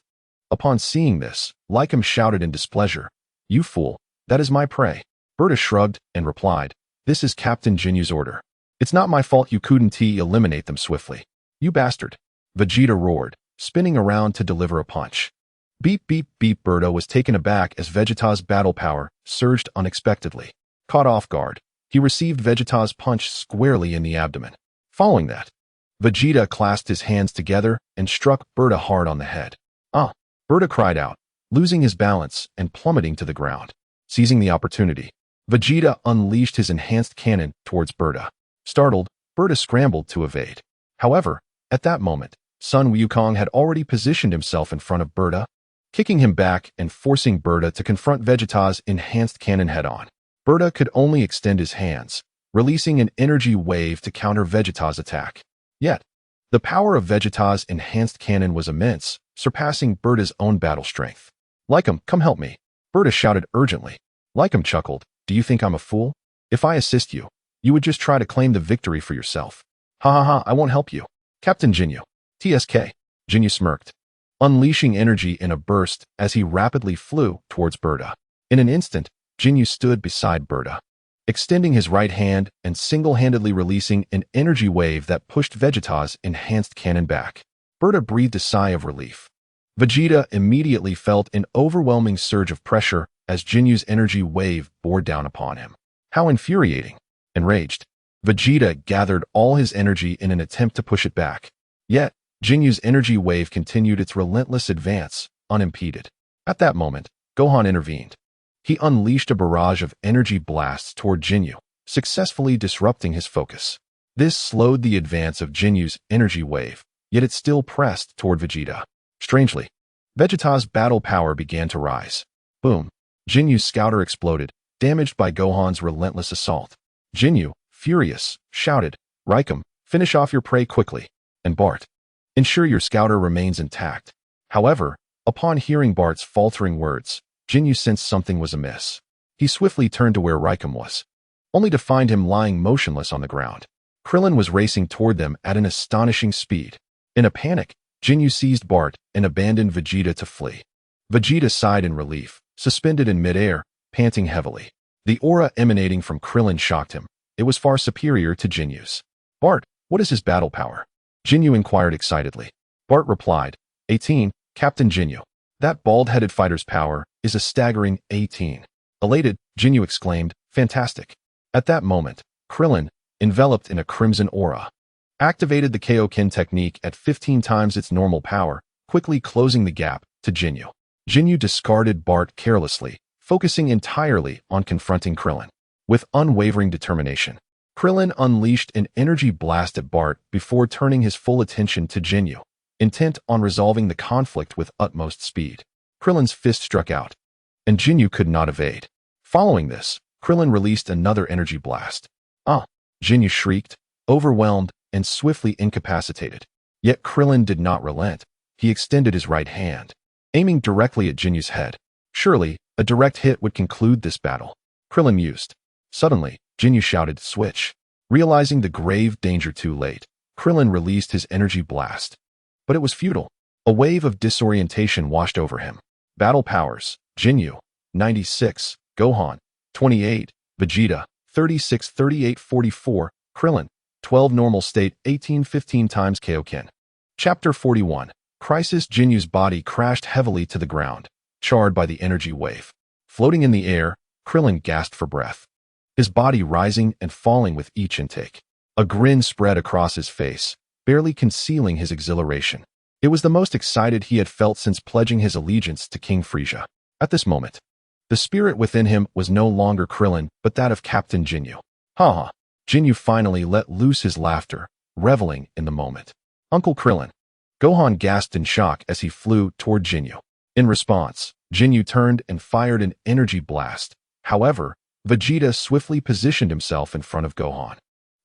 Upon seeing this, Lycum shouted in displeasure, "You fool, that is my prey." Berta shrugged and replied, This is Captain Jinyu's order. It's not my fault you couldn't eliminate them swiftly. You bastard. Vegeta roared, spinning around to deliver a punch. Beep beep beep. Berta was taken aback as Vegeta's battle power surged unexpectedly. Caught off guard, he received Vegeta's punch squarely in the abdomen. Following that, Vegeta clasped his hands together and struck Berta hard on the head. Ah! Berta cried out, losing his balance and plummeting to the ground. Seizing the opportunity, Vegeta unleashed his enhanced cannon towards Berta. Startled, Berta scrambled to evade. However, at that moment, Sun Wukong had already positioned himself in front of Berta, kicking him back and forcing Berta to confront Vegeta's enhanced cannon head-on. Berta could only extend his hands, releasing an energy wave to counter Vegeta's attack. Yet, the power of Vegeta's enhanced cannon was immense, surpassing Berta's own battle strength. Lycum, come help me, Berta shouted urgently. Lycum chuckled, do you think I'm a fool? If I assist you, you would just try to claim the victory for yourself. Ha ha ha, I won't help you. Captain Jinyu. TSK. Jinyu smirked, unleashing energy in a burst as he rapidly flew towards Berta. In an instant, Jinyu stood beside Berta, extending his right hand and single-handedly releasing an energy wave that pushed Vegeta's enhanced cannon back. Berta breathed a sigh of relief. Vegeta immediately felt an overwhelming surge of pressure as Jinyu's energy wave bore down upon him. How infuriating! Enraged, Vegeta gathered all his energy in an attempt to push it back. Yet, Jinyu's energy wave continued its relentless advance, unimpeded. At that moment, Gohan intervened. He unleashed a barrage of energy blasts toward Jinyu, successfully disrupting his focus. This slowed the advance of Jinyu's energy wave, yet it still pressed toward Vegeta. Strangely, Vegeta's battle power began to rise. Boom! Jinyu's scouter exploded, damaged by Gohan's relentless assault. Jinyu, furious, shouted, Raikum, finish off your prey quickly. And Bart, ensure your scouter remains intact. However, upon hearing Bart's faltering words, Jinyu sensed something was amiss. He swiftly turned to where Raikum was, only to find him lying motionless on the ground. Krillin was racing toward them at an astonishing speed. In a panic, Jinyu seized Bart and abandoned Vegeta to flee. Vegeta sighed in relief, suspended in midair, panting heavily. The aura emanating from Krillin shocked him. It was far superior to Jinyu's. Bart, what is his battle power? Jinyu inquired excitedly. Bart replied, 18, Captain Jinyu. That bald-headed fighter's power is a staggering 18. Elated, Jinyu exclaimed, fantastic. At that moment, Krillin, enveloped in a crimson aura, activated the Kaioken technique at 15 times its normal power, quickly closing the gap to Jinyu. Jinyu discarded Bart carelessly, focusing entirely on confronting Krillin. With unwavering determination, Krillin unleashed an energy blast at Bart before turning his full attention to Jinyu, intent on resolving the conflict with utmost speed. Krillin's fist struck out, and Jinyu could not evade. Following this, Krillin released another energy blast. Ah! Jinyu shrieked, overwhelmed and swiftly incapacitated. Yet Krillin did not relent. He extended his right hand, aiming directly at Jinyu's head. Surely, a direct hit would conclude this battle. Krillin mused. Suddenly, Jinyu shouted, switch. Realizing the grave danger too late, Krillin released his energy blast. But it was futile. A wave of disorientation washed over him. Battle powers, Jinyu, 96, Gohan, 28, Vegeta, 36, 38, 44, Krillin, 12 normal state, 18, 15 times Kaioken. Chapter 41. Crisis. Jinyu's body crashed heavily to the ground, charred by the energy wave. Floating in the air, Krillin gasped for breath, his body rising and falling with each intake. A grin spread across his face, barely concealing his exhilaration. It was the most excited he had felt since pledging his allegiance to King Frieza. At this moment, the spirit within him was no longer Krillin, but that of Captain Jinyu. Ha ha! Jinyu finally let loose his laughter, reveling in the moment. Uncle Krillin. Gohan gasped in shock as he flew toward Jinyu. In response, Jinyu turned and fired an energy blast. However, Vegeta swiftly positioned himself in front of Gohan,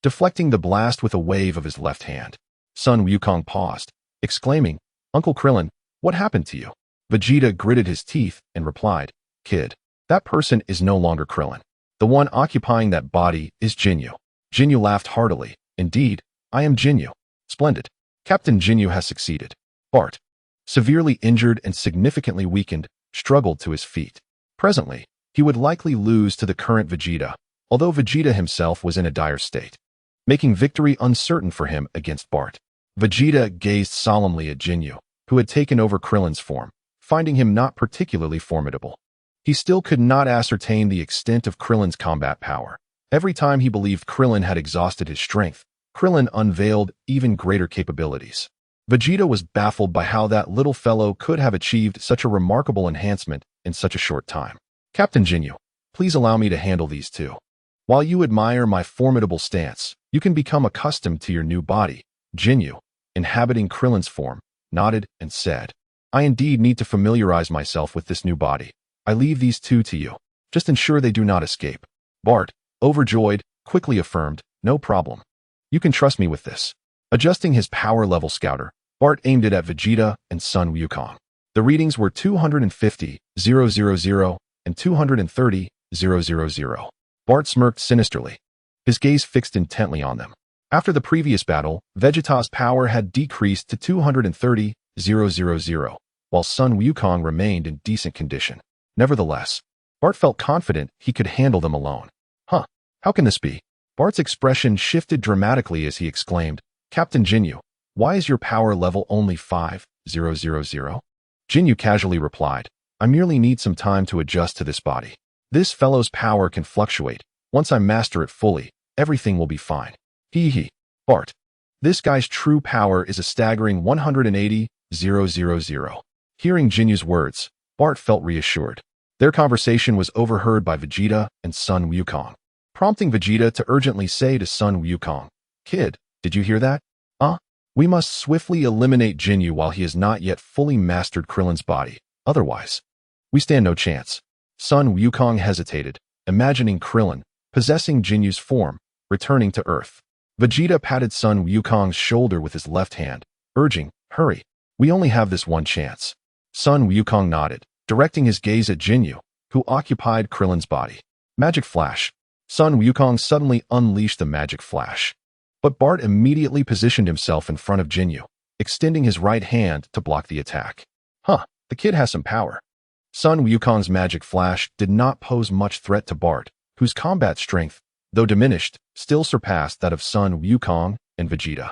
deflecting the blast with a wave of his left hand. Sun Wukong paused, exclaiming, Uncle Krillin, what happened to you? Vegeta gritted his teeth and replied, Kid, that person is no longer Krillin. The one occupying that body is Jinyu. Jinyu laughed heartily. Indeed, I am Jinyu. Splendid. Captain Jinyu has succeeded. Bart, severely injured and significantly weakened, struggled to his feet. Presently, he would likely lose to the current Vegeta, although Vegeta himself was in a dire state, making victory uncertain for him against Bart. Vegeta gazed solemnly at Jinyu, who had taken over Krillin's form, finding him not particularly formidable. He still could not ascertain the extent of Krillin's combat power. Every time he believed Krillin had exhausted his strength, Krillin unveiled even greater capabilities. Vegeta was baffled by how that little fellow could have achieved such a remarkable enhancement in such a short time. Captain Jinyu, please allow me to handle these two. While you admire my formidable stance, you can become accustomed to your new body. Jinyu, inhabiting Krillin's form, nodded and said, I indeed need to familiarize myself with this new body. I leave these two to you. Just ensure they do not escape. Bart, overjoyed, quickly affirmed, no problem. You can trust me with this. Adjusting his power level scouter, Bart aimed it at Vegeta and Sun Wukong. The readings were 250,000 and 230,000. Bart smirked sinisterly, his gaze fixed intently on them. After the previous battle, Vegeta's power had decreased to 230,000, while Sun Wukong remained in decent condition. Nevertheless, Bart felt confident he could handle them alone. Huh, how can this be? Bart's expression shifted dramatically as he exclaimed, Captain Jinyu, why is your power level only 5,000? Jinyu casually replied, I merely need some time to adjust to this body. This fellow's power can fluctuate. Once I master it fully, everything will be fine. Hee hee. Bart, this guy's true power is a staggering 180,000. Hearing Jinyu's words, Bart felt reassured. Their conversation was overheard by Vegeta and Sun Wukong, prompting Vegeta to urgently say to Sun Wukong, Kid, did you hear that? We must swiftly eliminate Jinyu while he has not yet fully mastered Krillin's body. Otherwise, we stand no chance. Sun Wukong hesitated, imagining Krillin, possessing Jinyu's form, returning to Earth. Vegeta patted Sun Wukong's shoulder with his left hand, urging, hurry, we only have this one chance. Sun Wukong nodded, directing his gaze at Jinyu, who occupied Krillin's body. Magic Flash. Sun Wukong suddenly unleashed the Magic Flash. But Bart immediately positioned himself in front of Jinyu, extending his right hand to block the attack. The kid has some power. Sun Wukong's Magic Flash did not pose much threat to Bart, whose combat strength, though diminished, still surpassed that of Sun Wukong and Vegeta.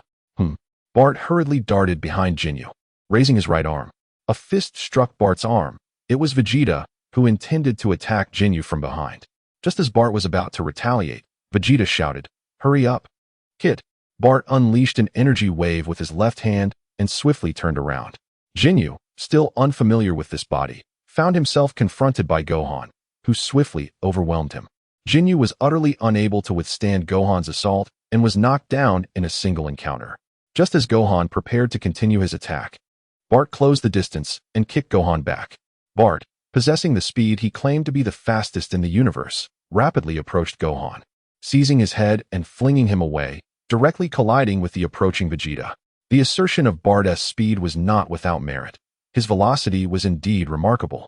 Bart hurriedly darted behind Jinyu, raising his right arm. A fist struck Bart's arm. It was Vegeta, who intended to attack Jinyu from behind. Just as Bart was about to retaliate, Vegeta shouted, hurry up. Kid. Bart unleashed an energy wave with his left hand and swiftly turned around. Jinyu, still unfamiliar with this body, found himself confronted by Gohan, who swiftly overwhelmed him. Jinyu was utterly unable to withstand Gohan's assault and was knocked down in a single encounter. Just as Gohan prepared to continue his attack, Bart closed the distance and kicked Gohan back. Bart, possessing the speed he claimed to be the fastest in the universe, rapidly approached Gohan, seizing his head and flinging him away, directly colliding with the approaching Vegeta. The assertion of Bart's speed was not without merit. His velocity was indeed remarkable.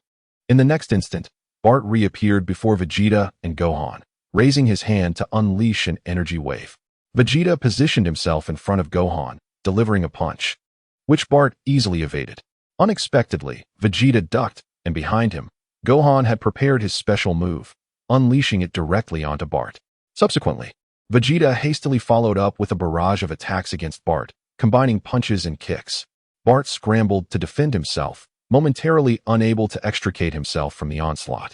In the next instant, Bart reappeared before Vegeta and Gohan, raising his hand to unleash an energy wave. Vegeta positioned himself in front of Gohan, delivering a punch, which Bart easily evaded. Unexpectedly, Vegeta ducked, and behind him, Gohan had prepared his special move, unleashing it directly onto Bart. Subsequently, Vegeta hastily followed up with a barrage of attacks against Bart, combining punches and kicks. Bart scrambled to defend himself, momentarily unable to extricate himself from the onslaught.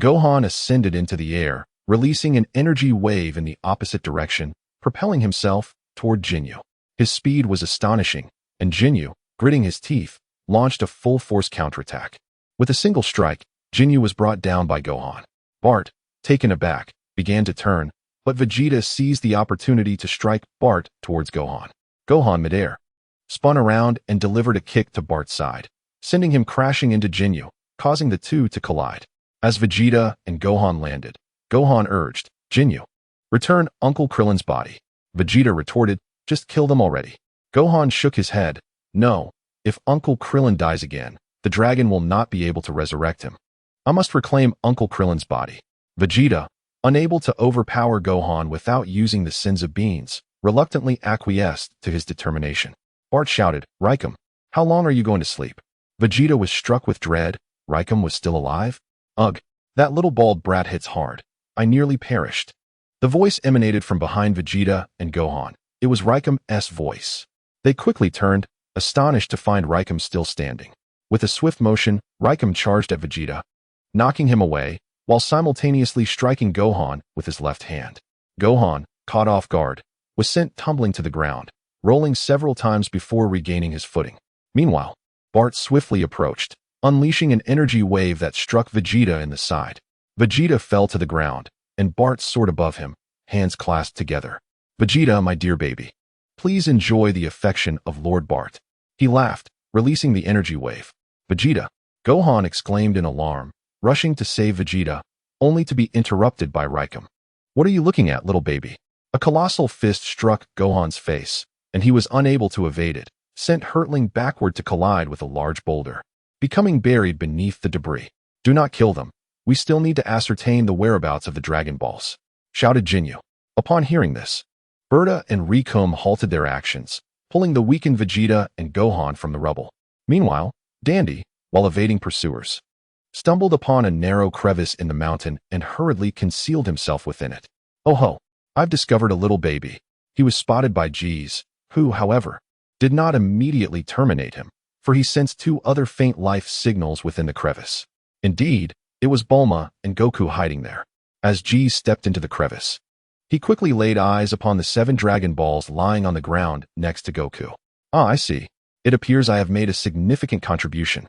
Gohan ascended into the air, releasing an energy wave in the opposite direction, propelling himself toward Jinyu. His speed was astonishing, and Jinyu, gritting his teeth, launched a full-force counterattack. With a single strike, Jinyu was brought down by Gohan. Bart, taken aback, began to turn, but Vegeta seized the opportunity to strike Bart towards Gohan. Gohan midair spun around and delivered a kick to Bart's side, sending him crashing into Jinyu, causing the two to collide. As Vegeta and Gohan landed, Gohan urged, Jinyu, return Uncle Krillin's body. Vegeta retorted, just kill them already. Gohan shook his head, no, if Uncle Krillin dies again, the dragon will not be able to resurrect him. I must reclaim Uncle Krillin's body. Vegeta, unable to overpower Gohan without using the Senzu beans, reluctantly acquiesced to his determination. Bart shouted, Raikum, how long are you going to sleep? Vegeta was struck with dread. Raikum was still alive? Ugh, that little bald brat hits hard. I nearly perished. The voice emanated from behind Vegeta and Gohan. It was Raikam's voice. They quickly turned, astonished to find Raikam still standing. With a swift motion, Raikam charged at Vegeta, knocking him away, while simultaneously striking Gohan with his left hand. Gohan, caught off guard, was sent tumbling to the ground, rolling several times before regaining his footing. Meanwhile, Bart swiftly approached, unleashing an energy wave that struck Vegeta in the side. Vegeta fell to the ground, and Bart soared above him, hands clasped together. "Vegeta, my dear baby, please enjoy the affection of Lord Bart." He laughed, releasing the energy wave. "Vegeta!" Gohan exclaimed in alarm, rushing to save Vegeta, only to be interrupted by Raikam. "What are you looking at, little baby?" A colossal fist struck Gohan's face, and he was unable to evade it, sent hurtling backward to collide with a large boulder, becoming buried beneath the debris. "Do not kill them. We still need to ascertain the whereabouts of the Dragon Balls," shouted Jinyu. Upon hearing this, Berta and Rikum halted their actions, pulling the weakened Vegeta and Gohan from the rubble. Meanwhile, Dandy, while evading pursuers, stumbled upon a narrow crevice in the mountain and hurriedly concealed himself within it. "Oh ho, I've discovered a little baby." He was spotted by Jeez, who, however, did not immediately terminate him, for he sensed two other faint life signals within the crevice. Indeed, it was Bulma and Goku hiding there. As Jeez stepped into the crevice, he quickly laid eyes upon the 7 Dragon Balls lying on the ground next to Goku. "Ah, I see. It appears I have made a significant contribution."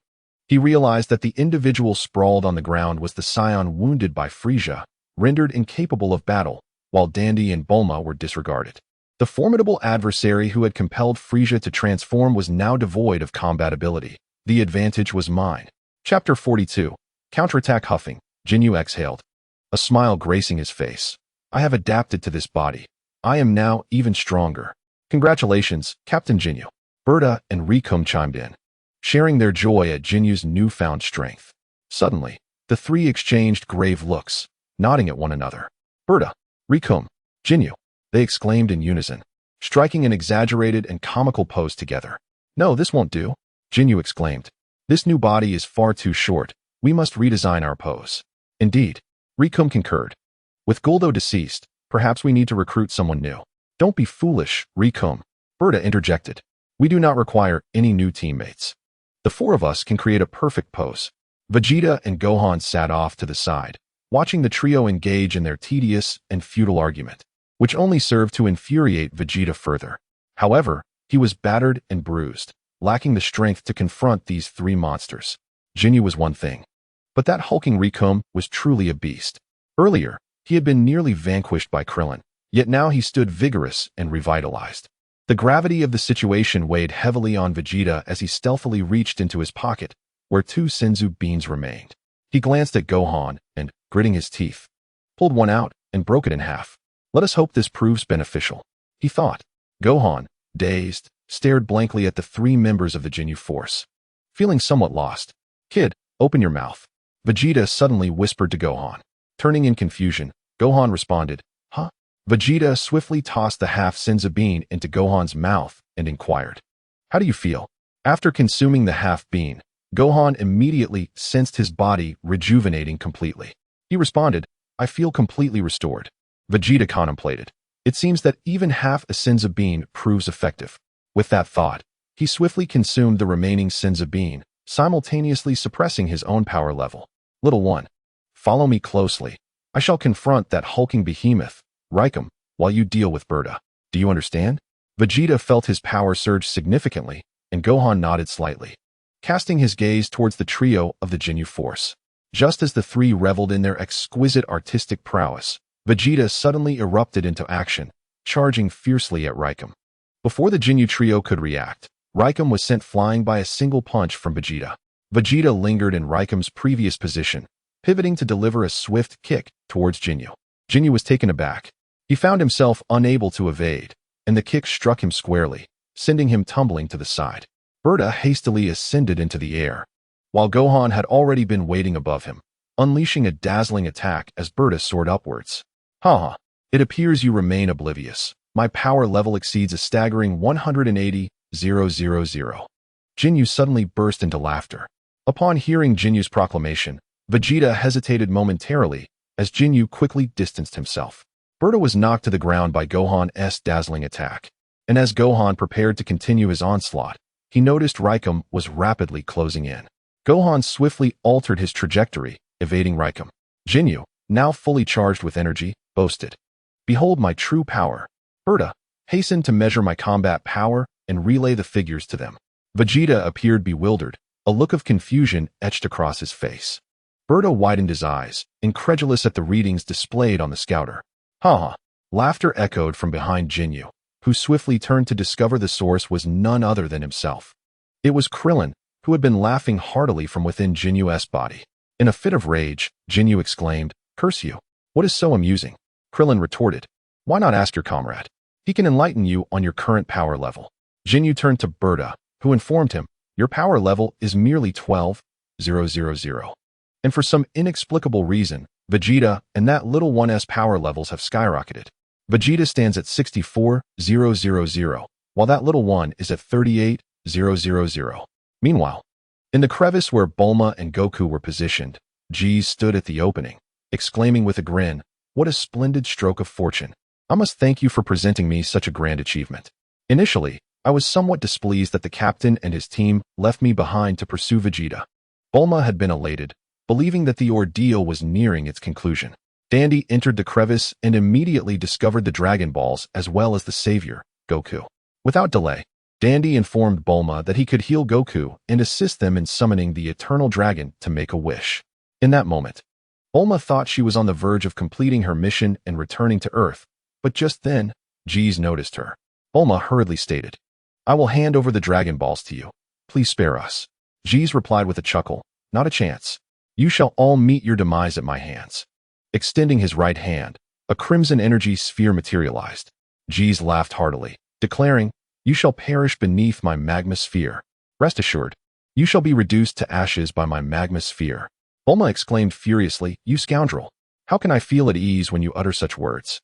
He realized that the individual sprawled on the ground was the Saiyan wounded by Frieza, rendered incapable of battle, while Dandy and Bulma were disregarded. The formidable adversary who had compelled Frieza to transform was now devoid of combat ability. The advantage was mine. Chapter 42. Counterattack. Huffing, Jinyu exhaled, a smile gracing his face. "I have adapted to this body. I am now even stronger." "Congratulations, Captain Jinyu." Berta and Rikum chimed in, sharing their joy at Jinyu's newfound strength. Suddenly, the three exchanged grave looks, nodding at one another. "Berta, Rikum, Jinyu," they exclaimed in unison, striking an exaggerated and comical pose together. "No, this won't do," Jinyu exclaimed. "This new body is far too short. We must redesign our pose." "Indeed," Rikum concurred. "With Guldo deceased, perhaps we need to recruit someone new." "Don't be foolish, Rikum," Berta interjected. "We do not require any new teammates. The 4 of us can create a perfect pose." Vegeta and Gohan sat off to the side, watching the trio engage in their tedious and futile argument, which only served to infuriate Vegeta further. However, he was battered and bruised, lacking the strength to confront these 3 monsters. Jinyu was one thing, but that hulking Rikum was truly a beast. Earlier, he had been nearly vanquished by Krillin, yet now he stood vigorous and revitalized. The gravity of the situation weighed heavily on Vegeta as he stealthily reached into his pocket, where 2 Senzu beans remained. He glanced at Gohan and, gritting his teeth, pulled one out and broke it in half. "Let us hope this proves beneficial," he thought. Gohan, dazed, stared blankly at the 3 members of the Jinyu force, feeling somewhat lost. "Kid, open your mouth," Vegeta suddenly whispered to Gohan. Turning in confusion, Gohan responded, "Huh?" Vegeta swiftly tossed the half Senzu bean into Gohan's mouth and inquired, "How do you feel?" After consuming the half bean, Gohan immediately sensed his body rejuvenating completely. He responded, "I feel completely restored." Vegeta contemplated. It seems that even half a Senzu bean proves effective. With that thought, he swiftly consumed the remaining Senzu bean, simultaneously suppressing his own power level. "Little one, follow me closely. I shall confront that hulking behemoth, Rikum, while you deal with Berta. Do you understand?" Vegeta felt his power surge significantly, and Gohan nodded slightly, casting his gaze towards the trio of the Jinyu force. Just as the 3 reveled in their exquisite artistic prowess, Vegeta suddenly erupted into action, charging fiercely at Rikum. Before the Jinyu trio could react, Rikum was sent flying by a single punch from Vegeta. Vegeta lingered in Rikum's previous position, pivoting to deliver a swift kick towards Jinyu. Jinyu was taken aback. He found himself unable to evade, and the kick struck him squarely, sending him tumbling to the side. Berta hastily ascended into the air, while Gohan had already been waiting above him, unleashing a dazzling attack as Berta soared upwards. "Haha, it appears you remain oblivious. My power level exceeds a staggering 180,000. Jinyu suddenly burst into laughter. Upon hearing Jinyu's proclamation, Vegeta hesitated momentarily as Jinyu quickly distanced himself. Berta was knocked to the ground by Gohan's dazzling attack, and as Gohan prepared to continue his onslaught, he noticed Raikum was rapidly closing in. Gohan swiftly altered his trajectory, evading Raikum. Jinyu, now fully charged with energy, boasted, "Behold my true power." Berta hastened to measure my combat power and relay the figures to them. Vegeta appeared bewildered, a look of confusion etched across his face. Berta widened his eyes, incredulous at the readings displayed on the scouter. Ha ha! Laughter echoed from behind Jinyu, who swiftly turned to discover the source was none other than himself. It was Krillin, who had been laughing heartily from within Jinyu's body. In a fit of rage, Jinyu exclaimed, "Curse you! What is so amusing?" Krillin retorted, "Why not ask your comrade? He can enlighten you on your current power level." Jinyu turned to Berta, who informed him, "Your power level is merely 12,000. And for some inexplicable reason, Vegeta and that little one's power levels have skyrocketed. Vegeta stands at 64,000, while that little one is at 38,000. Meanwhile, in the crevice where Bulma and Goku were positioned, Jeez stood at the opening, exclaiming with a grin, "What a splendid stroke of fortune. I must thank you for presenting me such a grand achievement." Initially, I was somewhat displeased that the captain and his team left me behind to pursue Vegeta. Bulma had been elated, believing that the ordeal was nearing its conclusion. Dandy entered the crevice and immediately discovered the Dragon Balls as well as the savior, Goku. Without delay, Dandy informed Bulma that he could heal Goku and assist them in summoning the Eternal Dragon to make a wish. In that moment, Bulma thought she was on the verge of completing her mission and returning to Earth, but just then, Jeez noticed her. Bulma hurriedly stated, "I will hand over the Dragon Balls to you. Please spare us." Jeez replied with a chuckle, "Not a chance. You shall all meet your demise at my hands." Extending his right hand, a crimson energy sphere materialized. Jeez laughed heartily, declaring, "You shall perish beneath my magma sphere. Rest assured, you shall be reduced to ashes by my magma sphere." Bulma exclaimed furiously, "You scoundrel! How can I feel at ease when you utter such words?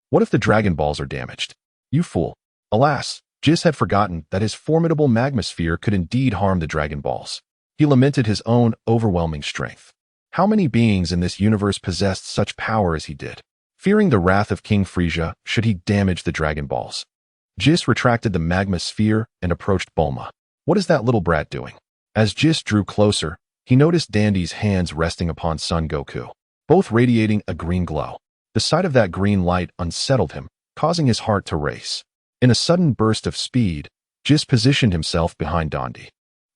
What if the Dragon Balls are damaged? You fool!" Alas, Jis had forgotten that his formidable magma sphere could indeed harm the Dragon Balls. He lamented his own overwhelming strength. How many beings in this universe possessed such power as he did? Fearing the wrath of King Frieza should he damage the Dragon Balls, Jis retracted the magma sphere and approached Bulma. "What is that little brat doing?" As Jis drew closer, he noticed Dandy's hands resting upon Son Goku, both radiating a green glow. The sight of that green light unsettled him, causing his heart to race. In a sudden burst of speed, Jis positioned himself behind Dandy.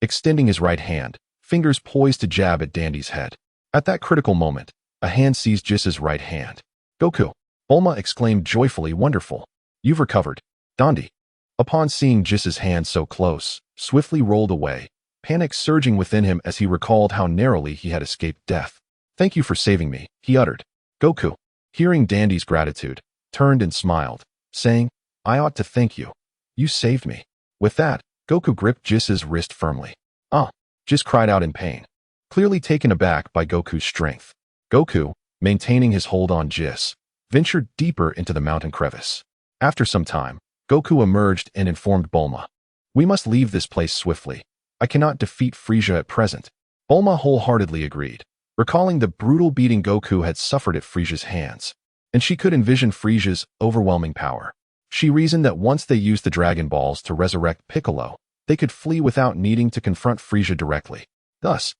Extending his right hand, fingers poised to jab at Dandy's head. At that critical moment, a hand seized Jis's right hand. "Goku!" Bulma exclaimed joyfully, "Wonderful! You've recovered." Dandy, upon seeing Jis's hand so close, swiftly rolled away, panic surging within him as he recalled how narrowly he had escaped death. "Thank you for saving me," he uttered. Goku, hearing Dandy's gratitude, turned and smiled, saying, "I ought to thank you. You saved me." With that, Goku gripped Jis's wrist firmly. "Ah!" Jis cried out in pain, clearly taken aback by Goku's strength. Goku, maintaining his hold on Jis, ventured deeper into the mountain crevice. After some time, Goku emerged and informed Bulma, "We must leave this place swiftly. I cannot defeat Frieza at present." Bulma wholeheartedly agreed, recalling the brutal beating Goku had suffered at Frieza's hands, and she could envision Frieza's overwhelming power. She reasoned that once they used the Dragon Balls to resurrect Piccolo, they could flee without needing to confront Frieza directly. Thus,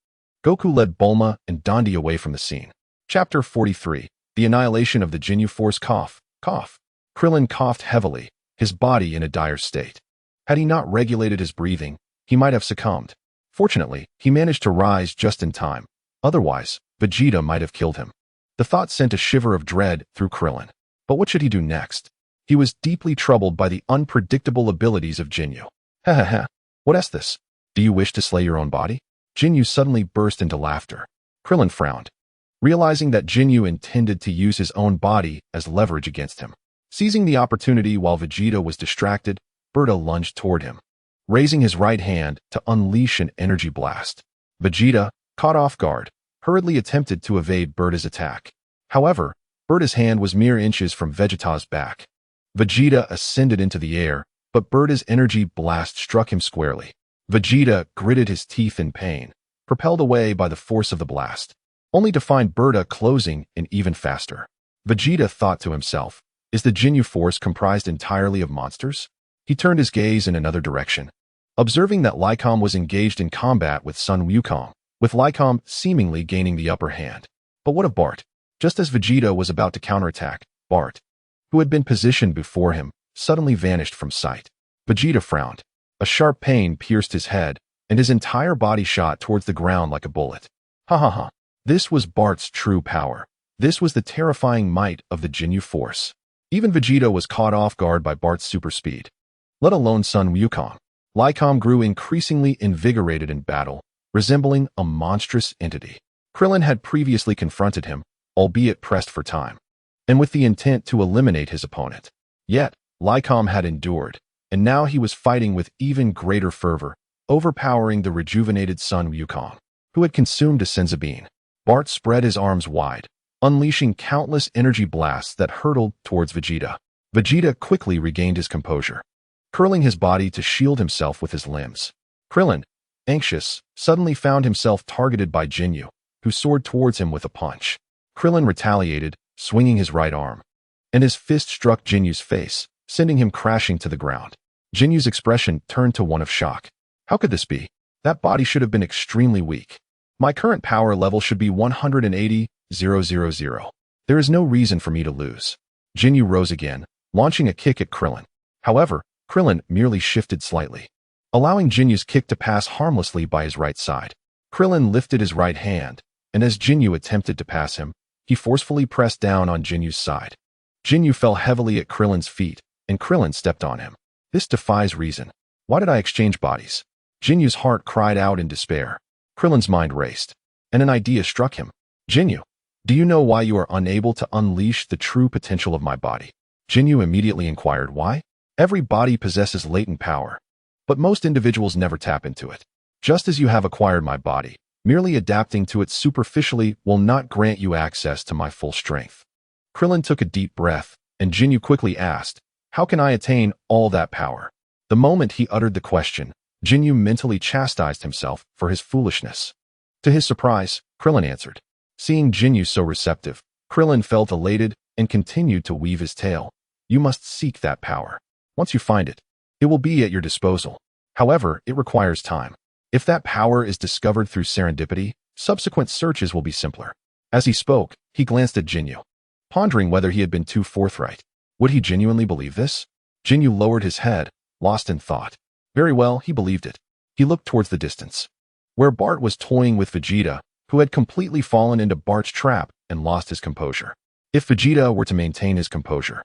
Goku led Bulma and Dandy away from the scene. Chapter 43, The Annihilation of the Ginyu Force. Cough. Krillin coughed heavily, his body in a dire state. Had he not regulated his breathing, he might have succumbed. Fortunately, he managed to rise just in time. Otherwise, Vegeta might have killed him. The thought sent a shiver of dread through Krillin. But what should he do next? He was deeply troubled by the unpredictable abilities of Jinyu. "Ha ha ha, what is this? Do you wish to slay your own body?" Jinyu suddenly burst into laughter. Krillin frowned, realizing that Jinyu intended to use his own body as leverage against him. Seizing the opportunity while Vegeta was distracted, Berta lunged toward him, raising his right hand to unleash an energy blast. Vegeta, caught off guard, hurriedly attempted to evade Berta's attack. However, Berta's hand was mere inches from Vegeta's back. Vegeta ascended into the air, but Berta's energy blast struck him squarely. Vegeta gritted his teeth in pain, propelled away by the force of the blast, only to find Berta closing in even faster. Vegeta thought to himself, Is the Jinyu force comprised entirely of monsters? He turned his gaze in another direction, observing that Lycom was engaged in combat with Sun Wukong, with Lycom seemingly gaining the upper hand. But what of Bart? Just as Vegeta was about to counterattack, Bart, who had been positioned before him, suddenly vanished from sight. Vegeta frowned. A sharp pain pierced his head, and his entire body shot towards the ground like a bullet. Ha ha ha. This was Bart's true power. This was the terrifying might of the Jinyu force. Even Vegeta was caught off guard by Bart's super speed, let alone Sun Wukong. Lycom grew increasingly invigorated in battle, resembling a monstrous entity. Krillin had previously confronted him, albeit pressed for time, and with the intent to eliminate his opponent. Yet, Lycom had endured, and now he was fighting with even greater fervor, overpowering the rejuvenated Sun Wukong, who had consumed a Saibamen. Bart spread his arms wide, unleashing countless energy blasts that hurtled towards Vegeta. Vegeta quickly regained his composure, curling his body to shield himself with his limbs. Krillin, anxious, suddenly found himself targeted by Jinyu, who soared towards him with a punch. Krillin retaliated, swinging his right arm, and his fist struck Jinyu's face, sending him crashing to the ground. Jinyu's expression turned to one of shock. How could this be? That body should have been extremely weak. My current power level should be 180,000. There is no reason for me to lose. Jinyu rose again, launching a kick at Krillin. However, Krillin merely shifted slightly, allowing Jinyu's kick to pass harmlessly by his right side. Krillin lifted his right hand, and as Jinyu attempted to pass him, he forcefully pressed down on Jinyu's side. Jinyu fell heavily at Krillin's feet, and Krillin stepped on him. This defies reason. Why did I exchange bodies? Jinyu's heart cried out in despair. Krillin's mind raced, and an idea struck him. Jinyu, do you know why you are unable to unleash the true potential of my body? Jinyu immediately inquired why. Every body possesses latent power, but most individuals never tap into it. Just as you have acquired my body, merely adapting to it superficially will not grant you access to my full strength. Krillin took a deep breath, and Jinyu quickly asked, how can I attain all that power? The moment he uttered the question, Jinyu mentally chastised himself for his foolishness. To his surprise, Krillin answered. Seeing Jinyu so receptive, Krillin felt elated and continued to weave his tale. You must seek that power. Once you find it, it will be at your disposal. However, it requires time. If that power is discovered through serendipity, subsequent searches will be simpler. As he spoke, he glanced at Jinyu, pondering whether he had been too forthright. Would he genuinely believe this? Jinyu lowered his head, lost in thought. Very well, he believed it. He looked towards the distance, where Bart was toying with Vegeta, who had completely fallen into Bart's trap and lost his composure. If Vegeta were to maintain his composure,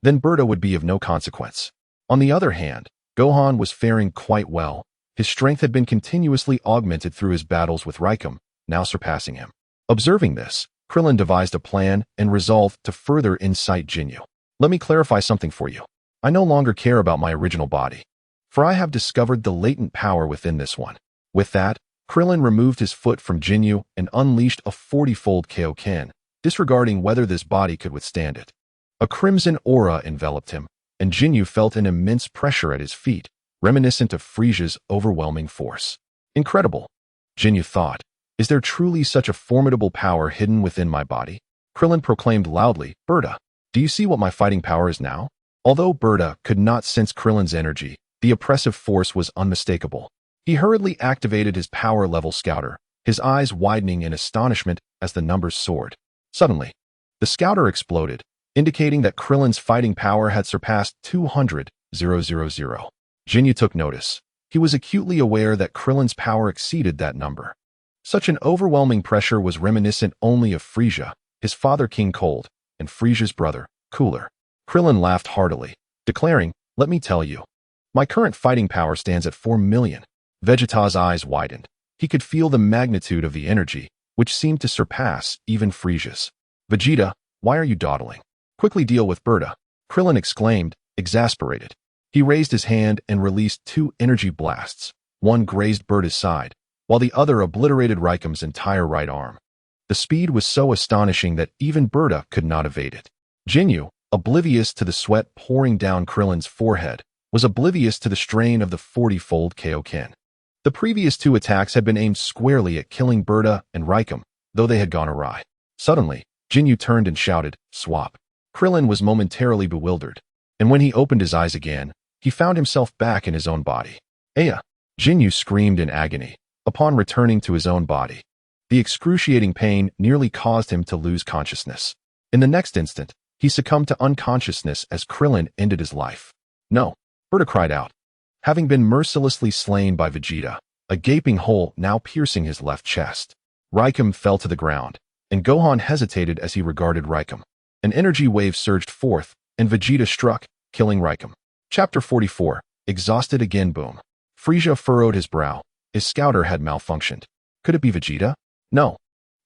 then Berta would be of no consequence. On the other hand, Gohan was faring quite well. His strength had been continuously augmented through his battles with Raikou, now surpassing him. Observing this, Krillin devised a plan and resolved to further incite Jinyu. Let me clarify something for you. I no longer care about my original body, for I have discovered the latent power within this one. With that, Krillin removed his foot from Jinyu and unleashed a 40-fold Kaioken, disregarding whether this body could withstand it. A crimson aura enveloped him, and Jinyu felt an immense pressure at his feet, reminiscent of Frisia's overwhelming force. Incredible, Jinyu thought. Is there truly such a formidable power hidden within my body? Krillin proclaimed loudly, Berta, do you see what my fighting power is now? Although Berta could not sense Krillin's energy, the oppressive force was unmistakable. He hurriedly activated his power-level scouter, his eyes widening in astonishment as the numbers soared. Suddenly, the scouter exploded, indicating that Krillin's fighting power had surpassed 200,000. Jinyu took notice. He was acutely aware that Krillin's power exceeded that number. Such an overwhelming pressure was reminiscent only of Frisia, his father King Cold, and Frisia's brother, Cooler. Krillin laughed heartily, declaring, let me tell you, my current fighting power stands at 4 million. Vegeta's eyes widened. He could feel the magnitude of the energy, which seemed to surpass even Frisia's. Vegeta, why are you dawdling? Quickly deal with Berta, Krillin exclaimed, exasperated. He raised his hand and released 2 energy blasts. One grazed Berta's side, while the other obliterated Raikou's entire right arm. The speed was so astonishing that even Berta could not evade it. Jinyu, oblivious to the sweat pouring down Krillin's forehead, was oblivious to the strain of the 40-fold Kaioken. The previous 2 attacks had been aimed squarely at killing Berta and Raikou, though they had gone awry. Suddenly, Jinyu turned and shouted, swap. Krillin was momentarily bewildered, and when he opened his eyes again, he found himself back in his own body. Aya! Jinyu screamed in agony upon returning to his own body. The excruciating pain nearly caused him to lose consciousness. In the next instant, he succumbed to unconsciousness as Krillin ended his life. No! Berta cried out. Having been mercilessly slain by Vegeta, a gaping hole now piercing his left chest. Raikum fell to the ground, and Gohan hesitated as he regarded Raikum. An energy wave surged forth, and Vegeta struck, killing Raikum. Chapter 44. Exhausted again. Boom. Frieza furrowed his brow. His scouter had malfunctioned. Could it be Vegeta? No.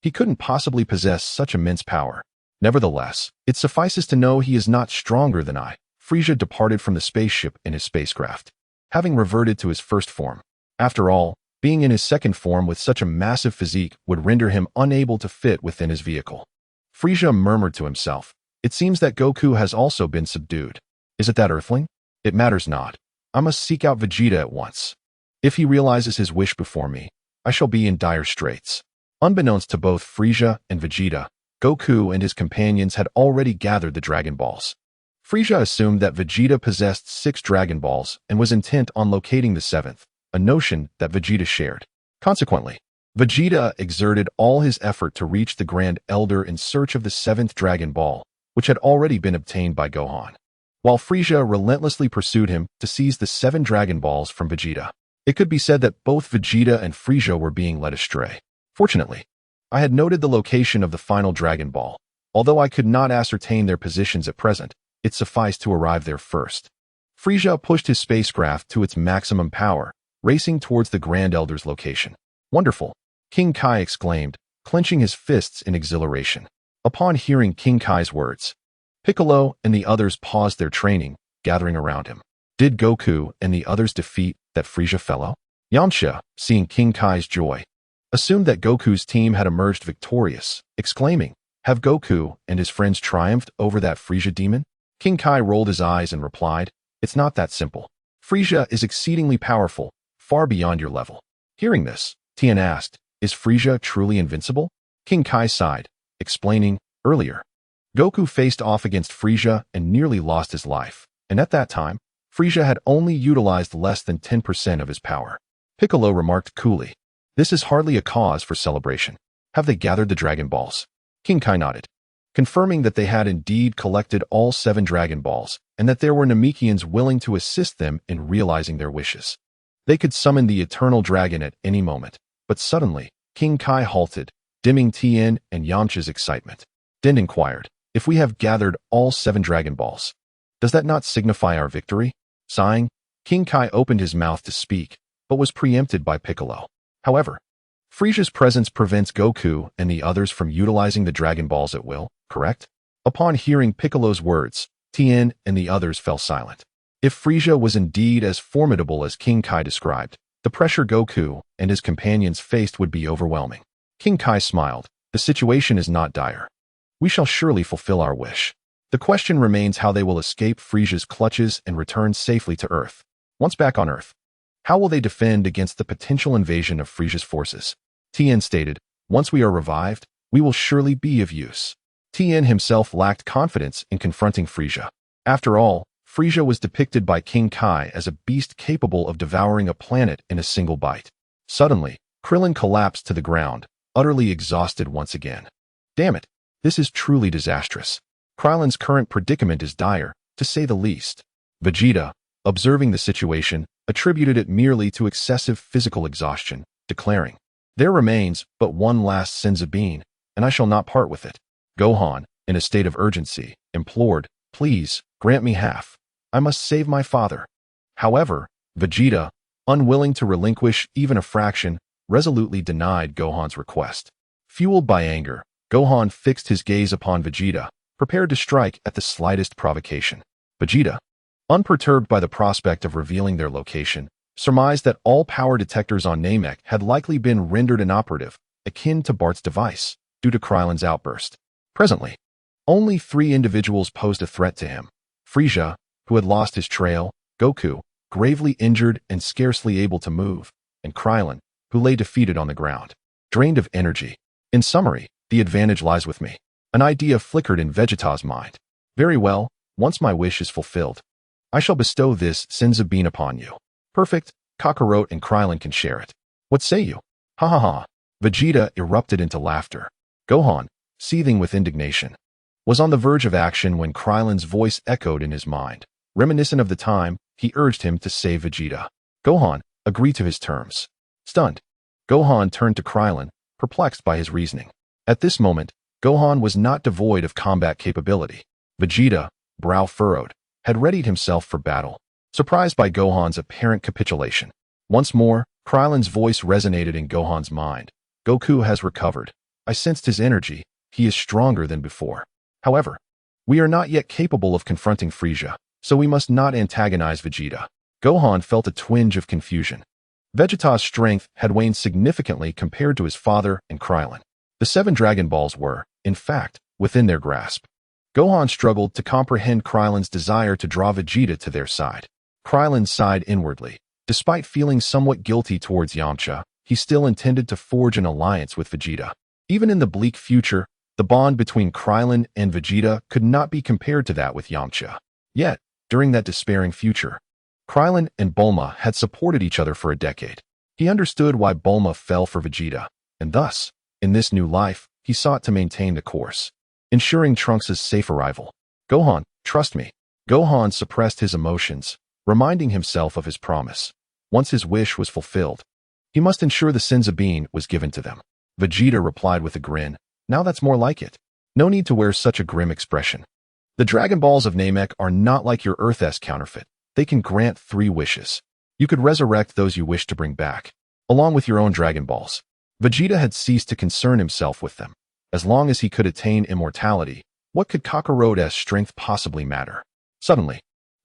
He couldn't possibly possess such immense power. Nevertheless, it suffices to know he is not stronger than I. Frieza departed from the spaceship in his spacecraft, having reverted to his first form. After all, being in his second form with such a massive physique would render him unable to fit within his vehicle. Frieza murmured to himself, "It seems that Goku has also been subdued. Is it that Earthling? It matters not. I must seek out Vegeta at once. If he realizes his wish before me, I shall be in dire straits." Unbeknownst to both Frieza and Vegeta, Goku and his companions had already gathered the Dragon Balls. Frieza assumed that Vegeta possessed 6 Dragon Balls and was intent on locating the 7th, a notion that Vegeta shared. Consequently, Vegeta exerted all his effort to reach the Grand Elder in search of the 7th Dragon Ball, which had already been obtained by Gohan, while Frieza relentlessly pursued him to seize the 7 Dragon Balls from Vegeta. It could be said that both Vegeta and Frieza were being led astray. Fortunately, I had noted the location of the final Dragon Ball. Although I could not ascertain their positions at present, it sufficed to arrive there first. Frieza pushed his spacecraft to its maximum power, racing towards the Grand Elder's location. Wonderful! King Kai exclaimed, clenching his fists in exhilaration. Upon hearing King Kai's words, Piccolo and the others paused their training, gathering around him. Did Goku and the others defeat that Frieza fellow? Yamcha, seeing King Kai's joy, assumed that Goku's team had emerged victorious, exclaiming, "Have Goku and his friends triumphed over that Frieza demon?" King Kai rolled his eyes and replied, "It's not that simple. Frieza is exceedingly powerful, far beyond your level." Hearing this, Tien asked, "Is Frieza truly invincible?" King Kai sighed, explaining, "Earlier, Goku faced off against Frieza and nearly lost his life, and at that time, Frieza had only utilized less than 10% of his power." Piccolo remarked coolly, "This is hardly a cause for celebration. Have they gathered the Dragon Balls?" King Kai nodded, confirming that they had indeed collected all 7 Dragon Balls and that there were Namekians willing to assist them in realizing their wishes. They could summon the Eternal Dragon at any moment, but suddenly, King Kai halted, dimming Tien and Yamcha's excitement. Din inquired, "If we have gathered all 7 Dragon Balls, does that not signify our victory?" Sighing, King Kai opened his mouth to speak, but was preempted by Piccolo. However, Frieza's presence prevents Goku and the others from utilizing the Dragon Balls at will, correct? Upon hearing Piccolo's words, Tien and the others fell silent. If Frieza was indeed as formidable as King Kai described, the pressure Goku and his companions faced would be overwhelming. King Kai smiled, "The situation is not dire. We shall surely fulfill our wish. The question remains how they will escape Frieza's clutches and return safely to Earth. Once back on Earth, how will they defend against the potential invasion of Frieza's forces?" Tien stated, "Once we are revived, we will surely be of use." Tien himself lacked confidence in confronting Frieza. After all, Frieza was depicted by King Kai as a beast capable of devouring a planet in a single bite. Suddenly, Krillin collapsed to the ground, utterly exhausted once again. Damn it, this is truly disastrous. Krillin's current predicament is dire, to say the least. Vegeta, observing the situation, attributed it merely to excessive physical exhaustion, declaring, "There remains but one last Senzu bean, and I shall not part with it." Gohan, in a state of urgency, implored, "Please, grant me half. I must save my father." However, Vegeta, unwilling to relinquish even a fraction, resolutely denied Gohan's request. Fueled by anger, Gohan fixed his gaze upon Vegeta, prepared to strike at the slightest provocation. Vegeta, unperturbed by the prospect of revealing their location, surmised that all power detectors on Namek had likely been rendered inoperative, akin to Bart's device, due to Krillin's outburst. Presently, only 3 individuals posed a threat to him: Frieza, who had lost his trail, Goku, gravely injured and scarcely able to move, and Krillin, who lay defeated on the ground, drained of energy. In summary, the advantage lies with me. An idea flickered in Vegeta's mind. Very well, once my wish is fulfilled, I shall bestow this Saibamen upon you. Perfect, Kakarot and Krillin can share it. What say you? Ha ha ha. Vegeta erupted into laughter. Gohan, seething with indignation, was on the verge of action when Krillin's voice echoed in his mind. Reminiscent of the time, he urged him to save Vegeta. Gohan agreed to his terms. Stunned, Gohan turned to Krillin, perplexed by his reasoning. At this moment, Gohan was not devoid of combat capability. Vegeta, brow furrowed, had readied himself for battle, surprised by Gohan's apparent capitulation. Once more, Krillin's voice resonated in Gohan's mind. Goku has recovered. I sensed his energy. He is stronger than before. However, we are not yet capable of confronting Frieza, so we must not antagonize Vegeta. Gohan felt a twinge of confusion. Vegeta's strength had waned significantly compared to his father and Krillin. The 7 Dragon Balls were, in fact, within their grasp. Gohan struggled to comprehend Krillin's desire to draw Vegeta to their side. Krillin sighed inwardly. Despite feeling somewhat guilty towards Yamcha, he still intended to forge an alliance with Vegeta. Even in the bleak future, the bond between Krillin and Vegeta could not be compared to that with Yamcha. Yet, during that despairing future, Krillin and Bulma had supported each other for a decade. He understood why Bulma fell for Vegeta, and thus, in this new life, he sought to maintain the course, ensuring Trunks' safe arrival. Gohan, trust me. Gohan suppressed his emotions, reminding himself of his promise. Once his wish was fulfilled, he must ensure the Saibamen was given to them. Vegeta replied with a grin. Now that's more like it. No need to wear such a grim expression. The Dragon Balls of Namek are not like your Earth-S counterfeit. They can grant 3 wishes. You could resurrect those you wish to bring back, along with your own Dragon Balls. Vegeta had ceased to concern himself with them. As long as he could attain immortality, what could Kakarot's strength possibly matter? Suddenly,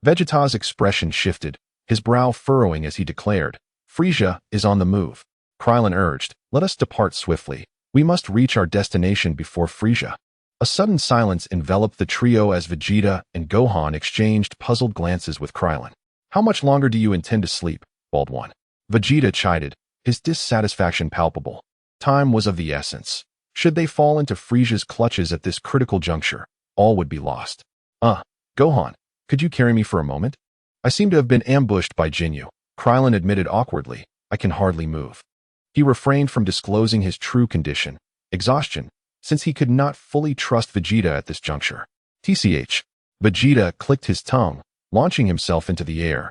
Vegeta's expression shifted, his brow furrowing as he declared, Frieza is on the move. Krillin urged, let us depart swiftly. We must reach our destination before Frieza. A sudden silence enveloped the trio as Vegeta and Gohan exchanged puzzled glances with Krillin. How much longer do you intend to sleep, Bald One? Vegeta chided, his dissatisfaction palpable. Time was of the essence. Should they fall into Frieza's clutches at this critical juncture, all would be lost. Gohan, could you carry me for a moment? I seem to have been ambushed by Jinyu. Krillin admitted awkwardly, I can hardly move. He refrained from disclosing his true condition, exhaustion, since he could not fully trust Vegeta at this juncture. TCH. Vegeta clicked his tongue, launching himself into the air,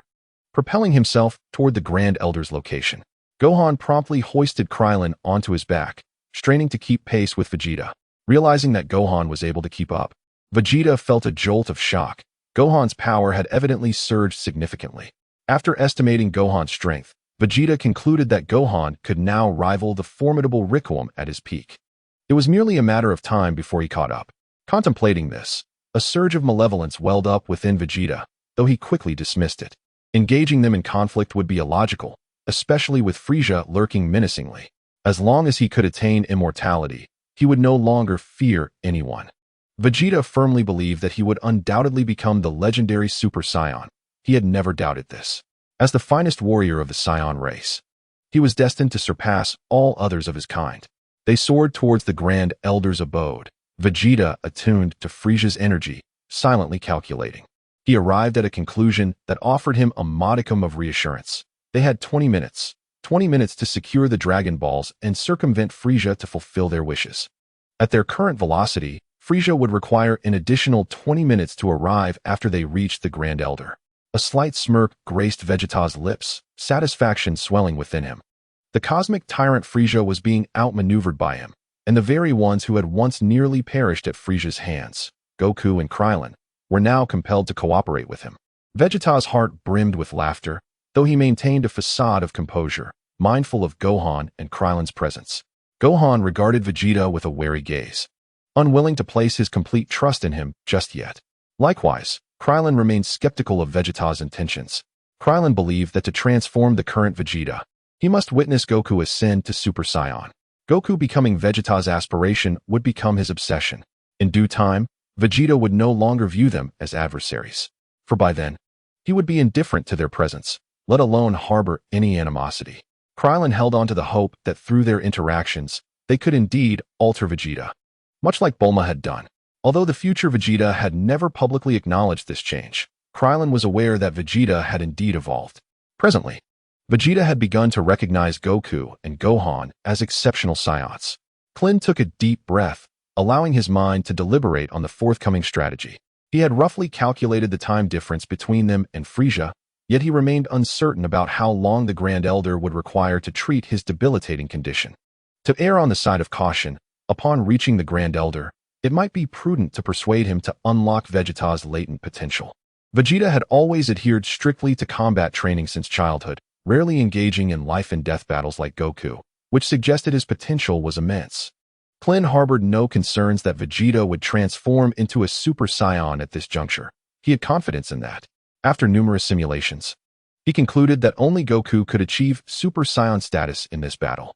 propelling himself toward the Grand Elder's location. Gohan promptly hoisted Krillin onto his back, straining to keep pace with Vegeta. Realizing that Gohan was able to keep up, Vegeta felt a jolt of shock. Gohan's power had evidently surged significantly. After estimating Gohan's strength, Vegeta concluded that Gohan could now rival the formidable Ricoum at his peak. It was merely a matter of time before he caught up. Contemplating this, a surge of malevolence welled up within Vegeta, though he quickly dismissed it. Engaging them in conflict would be illogical, especially with Frieza lurking menacingly. As long as he could attain immortality, he would no longer fear anyone. Vegeta firmly believed that he would undoubtedly become the legendary Super Saiyan. He had never doubted this. As the finest warrior of the Saiyan race, he was destined to surpass all others of his kind. They soared towards the Grand Elder's abode, Vegeta attuned to Frieza's energy, silently calculating. He arrived at a conclusion that offered him a modicum of reassurance. They had 20 minutes. 20 minutes to secure the Dragon Balls and circumvent Frieza to fulfill their wishes. At their current velocity, Frieza would require an additional 20 minutes to arrive after they reached the Grand Elder. A slight smirk graced Vegeta's lips, satisfaction swelling within him. The cosmic tyrant Frieza was being outmaneuvered by him, and the very ones who had once nearly perished at Frieza's hands, Goku and Krillin, were now compelled to cooperate with him. Vegeta's heart brimmed with laughter, though he maintained a facade of composure, mindful of Gohan and Krillin's presence. Gohan regarded Vegeta with a wary gaze, unwilling to place his complete trust in him just yet. Likewise, Krillin remained skeptical of Vegeta's intentions. Krillin believed that to transform the current Vegeta, he must witness Goku ascend to Super Saiyan. Goku becoming Vegeta's aspiration would become his obsession. In due time, Vegeta would no longer view them as adversaries, for by then, he would be indifferent to their presence, let alone harbor any animosity. Krillin held on to the hope that through their interactions, they could indeed alter Vegeta, much like Bulma had done. Although the future Vegeta had never publicly acknowledged this change, Krillin was aware that Vegeta had indeed evolved. Presently, Vegeta had begun to recognize Goku and Gohan as exceptional Saiyans. Clin took a deep breath, allowing his mind to deliberate on the forthcoming strategy. He had roughly calculated the time difference between them and Frieza, yet he remained uncertain about how long the Grand Elder would require to treat his debilitating condition. To err on the side of caution, upon reaching the Grand Elder, it might be prudent to persuade him to unlock Vegeta's latent potential. Vegeta had always adhered strictly to combat training since childhood, rarely engaging in life-and-death battles like Goku, which suggested his potential was immense. Clin harbored no concerns that Vegeta would transform into a Super Saiyan at this juncture. He had confidence in that. After numerous simulations, he concluded that only Goku could achieve Super Saiyan status in this battle.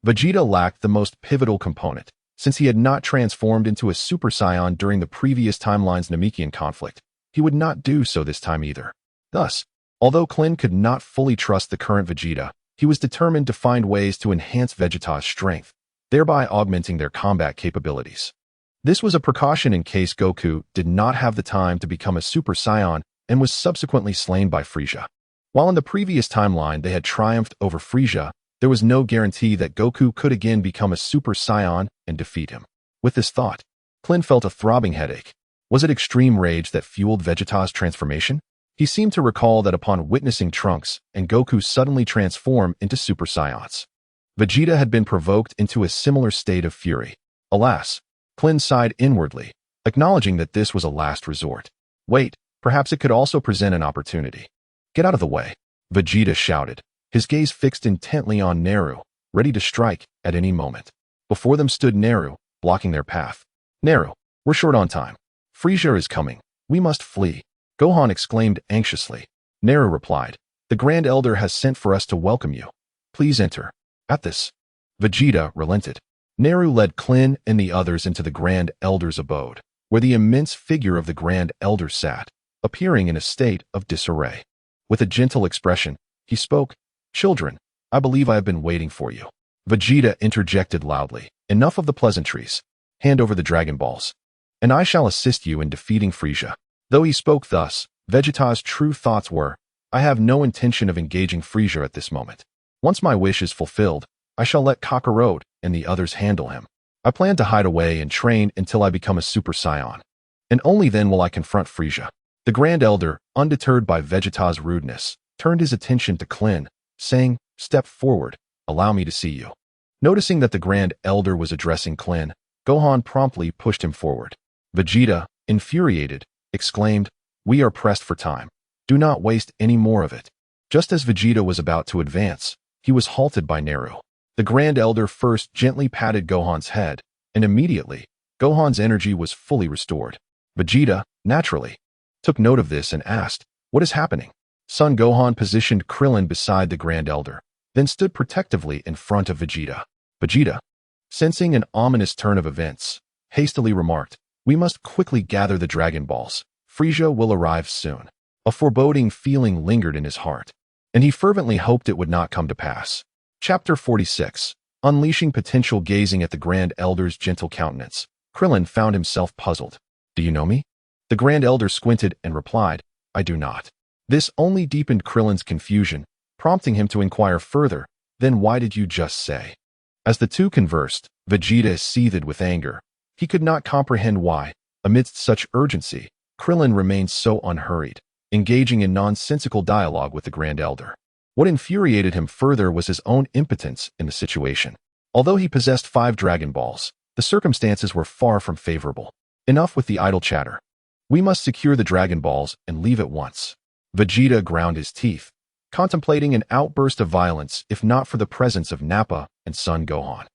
Vegeta lacked the most pivotal component, since he had not transformed into a Super Saiyan during the previous timeline's Namekian conflict. He would not do so this time either. Thus, although Clin could not fully trust the current Vegeta, he was determined to find ways to enhance Vegeta's strength, thereby augmenting their combat capabilities. This was a precaution in case Goku did not have the time to become a Super Saiyan and was subsequently slain by Frieza. While in the previous timeline they had triumphed over Frieza, there was no guarantee that Goku could again become a Super Saiyan and defeat him. With this thought, Clin felt a throbbing headache. Was it extreme rage that fueled Vegeta's transformation? He seemed to recall that upon witnessing Trunks and Goku suddenly transform into Super Saiyans, Vegeta had been provoked into a similar state of fury. Alas, Clin sighed inwardly, acknowledging that this was a last resort. Wait, perhaps it could also present an opportunity. Get out of the way, Vegeta shouted, his gaze fixed intently on Naru, ready to strike at any moment. Before them stood Naru, blocking their path. Naru, we're short on time. Frieza is coming. We must flee. Gohan exclaimed anxiously. Naru replied, the Grand Elder has sent for us to welcome you. Please enter. At this, Vegeta relented. Naru led Clin and the others into the Grand Elder's abode, where the immense figure of the Grand Elder sat, appearing in a state of disarray. With a gentle expression, he spoke, Children, I believe I have been waiting for you. Vegeta interjected loudly, enough of the pleasantries. Hand over the Dragon Balls, and I shall assist you in defeating Frieza. Though he spoke thus, Vegeta's true thoughts were, I have no intention of engaging Frieza at this moment. Once my wish is fulfilled, I shall let Kakarot and the others handle him. I plan to hide away and train until I become a Super Saiyan. And only then will I confront Frieza. The Grand Elder, undeterred by Vegeta's rudeness, turned his attention to Clin, saying, Step forward, allow me to see you. Noticing that the Grand Elder was addressing Clin, Gohan promptly pushed him forward. Vegeta, infuriated, exclaimed, We are pressed for time. Do not waste any more of it. Just as Vegeta was about to advance, he was halted by Naru. The Grand Elder first gently patted Gohan's head, and immediately, Gohan's energy was fully restored. Vegeta, naturally, took note of this and asked, What is happening? Son Gohan positioned Krillin beside the Grand Elder, then stood protectively in front of Vegeta. Vegeta, sensing an ominous turn of events, hastily remarked, We must quickly gather the Dragon Balls. Frieza will arrive soon. A foreboding feeling lingered in his heart, and he fervently hoped it would not come to pass. Chapter 46. Unleashing potential. Gazing at the Grand Elder's gentle countenance, Krillin found himself puzzled. Do you know me? The Grand Elder squinted and replied, I do not. This only deepened Krillin's confusion, prompting him to inquire further, Then why did you just say? As the two conversed, Vegeta seethed with anger. He could not comprehend why, amidst such urgency, Krillin remained so unhurried, engaging in nonsensical dialogue with the Grand Elder. What infuriated him further was his own impotence in the situation. Although he possessed 5 Dragon Balls, the circumstances were far from favorable. Enough with the idle chatter. We must secure the Dragon Balls and leave at once. Vegeta ground his teeth, contemplating an outburst of violence if not for the presence of Nappa and Son Gohan.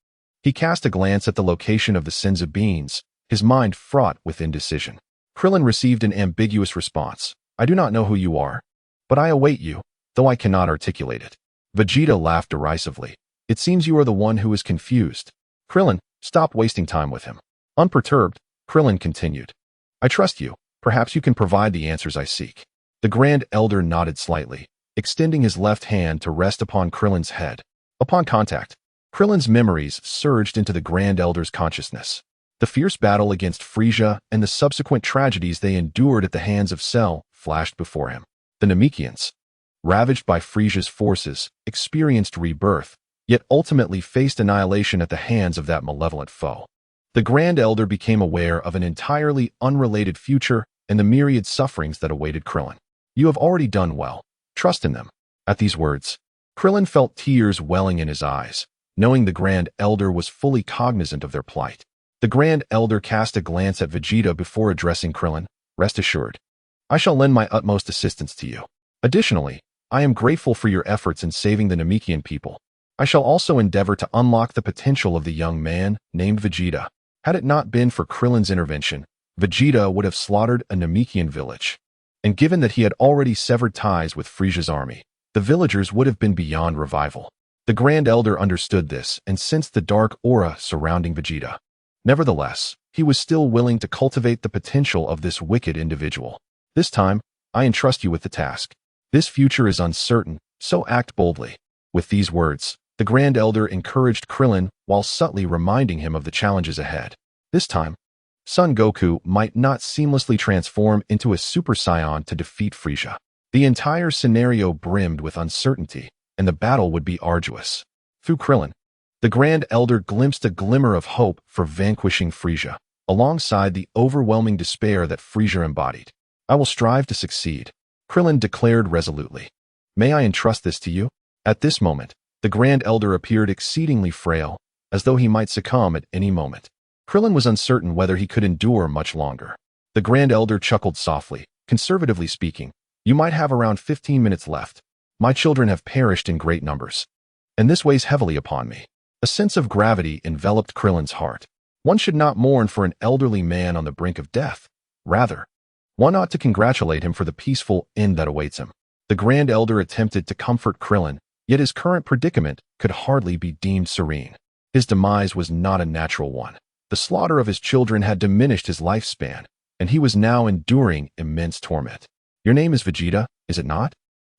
He cast a glance at the location of the Senzu beans, his mind fraught with indecision. Krillin received an ambiguous response. I do not know who you are, but I await you, though I cannot articulate it. Vegeta laughed derisively. It seems you are the one who is confused. Krillin, stop wasting time with him. Unperturbed, Krillin continued. I trust you. Perhaps you can provide the answers I seek. The Grand Elder nodded slightly, extending his left hand to rest upon Krillin's head. Upon contact, Krillin's memories surged into the Grand Elder's consciousness. The fierce battle against Frieza and the subsequent tragedies they endured at the hands of Cell flashed before him. The Namekians, ravaged by Frieza's forces, experienced rebirth, yet ultimately faced annihilation at the hands of that malevolent foe. The Grand Elder became aware of an entirely unrelated future and the myriad sufferings that awaited Krillin. You have already done well. Trust in them. At these words, Krillin felt tears welling in his eyes, knowing the Grand Elder was fully cognizant of their plight. The Grand Elder cast a glance at Vegeta before addressing Krillin. Rest assured, I shall lend my utmost assistance to you. Additionally, I am grateful for your efforts in saving the Namekian people. I shall also endeavor to unlock the potential of the young man named Vegeta. Had it not been for Krillin's intervention, Vegeta would have slaughtered a Namekian village. And given that he had already severed ties with Frieza's army, the villagers would have been beyond revival. The Grand Elder understood this and sensed the dark aura surrounding Vegeta. Nevertheless, he was still willing to cultivate the potential of this wicked individual. This time, I entrust you with the task. This future is uncertain, so act boldly. With these words, the Grand Elder encouraged Krillin while subtly reminding him of the challenges ahead. This time, Son Goku might not seamlessly transform into a Super Saiyan to defeat Frieza. The entire scenario brimmed with uncertainty, and the battle would be arduous. Through Krillin, the Grand Elder glimpsed a glimmer of hope for vanquishing Frieza, alongside the overwhelming despair that Frieza embodied. I will strive to succeed, Krillin declared resolutely. May I entrust this to you? At this moment, the Grand Elder appeared exceedingly frail, as though he might succumb at any moment. Krillin was uncertain whether he could endure much longer. The Grand Elder chuckled softly. Conservatively speaking, you might have around 15 minutes left. My children have perished in great numbers, and this weighs heavily upon me. A sense of gravity enveloped Krillin's heart. One should not mourn for an elderly man on the brink of death. Rather, one ought to congratulate him for the peaceful end that awaits him. The Grand Elder attempted to comfort Krillin, yet his current predicament could hardly be deemed serene. His demise was not a natural one. The slaughter of his children had diminished his lifespan, and he was now enduring immense torment. Your name is Vegeta, is it not?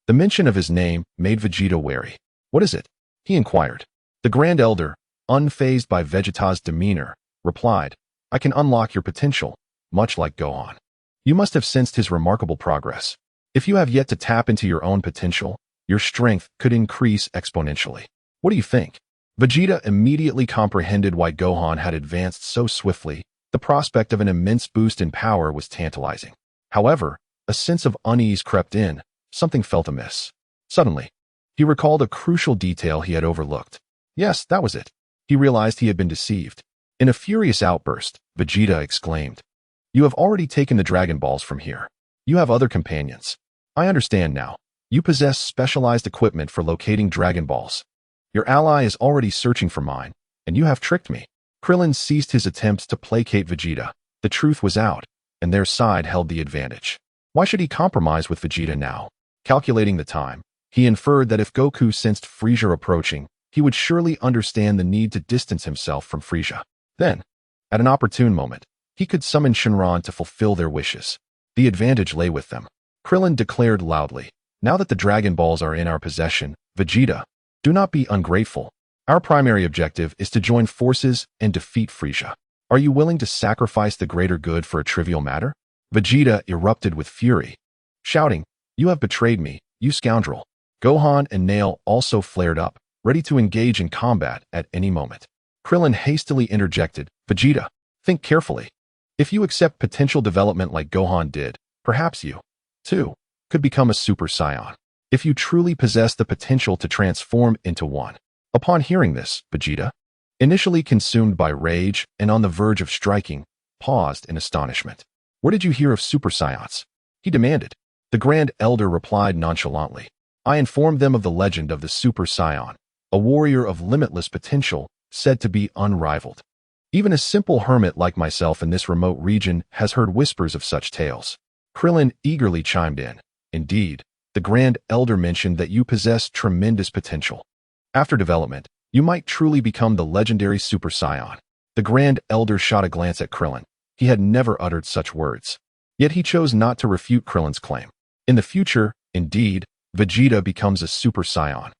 The mention of his name made Vegeta wary. What is it? He inquired. The Grand Elder, unfazed by Vegeta's demeanor, replied, I can unlock your potential, much like Gohan. You must have sensed his remarkable progress. If you have yet to tap into your own potential, your strength could increase exponentially. What do you think? Vegeta immediately comprehended why Gohan had advanced so swiftly. The prospect of an immense boost in power was tantalizing. However, a sense of unease crept in. Something felt amiss. Suddenly, he recalled a crucial detail he had overlooked. Yes, that was it. He realized he had been deceived. In a furious outburst, Vegeta exclaimed, You have already taken the Dragon Balls from here. You have other companions. I understand now. You possess specialized equipment for locating Dragon Balls. Your ally is already searching for mine, and you have tricked me. Krillin ceased his attempts to placate Vegeta. The truth was out, and their side held the advantage. Why should he compromise with Vegeta now? Calculating the time, he inferred that if Goku sensed Frieza approaching, he would surely understand the need to distance himself from Frieza. Then, at an opportune moment, he could summon Shenron to fulfill their wishes. The advantage lay with them. Krillin declared loudly, Now that the Dragon Balls are in our possession, Vegeta, do not be ungrateful. Our primary objective is to join forces and defeat Frieza. Are you willing to sacrifice the greater good for a trivial matter? Vegeta erupted with fury, shouting, You have betrayed me, you scoundrel. Gohan and Nail also flared up, ready to engage in combat at any moment. Krillin hastily interjected, Vegeta, think carefully. If you accept potential development like Gohan did, perhaps you, too, could become a Super Saiyan. If you truly possess the potential to transform into one. Upon hearing this, Vegeta, initially consumed by rage and on the verge of striking, paused in astonishment. Where did you hear of Super Saiyans? He demanded. The Grand Elder replied nonchalantly. I informed them of the legend of the Super Saiyan, a warrior of limitless potential, said to be unrivaled. Even a simple hermit like myself in this remote region has heard whispers of such tales. Krillin eagerly chimed in. Indeed, the Grand Elder mentioned that you possess tremendous potential. After development, you might truly become the legendary Super Saiyan. The Grand Elder shot a glance at Krillin. He had never uttered such words. Yet he chose not to refute Krillin's claim. In the future, indeed, Vegeta becomes a Super Saiyan.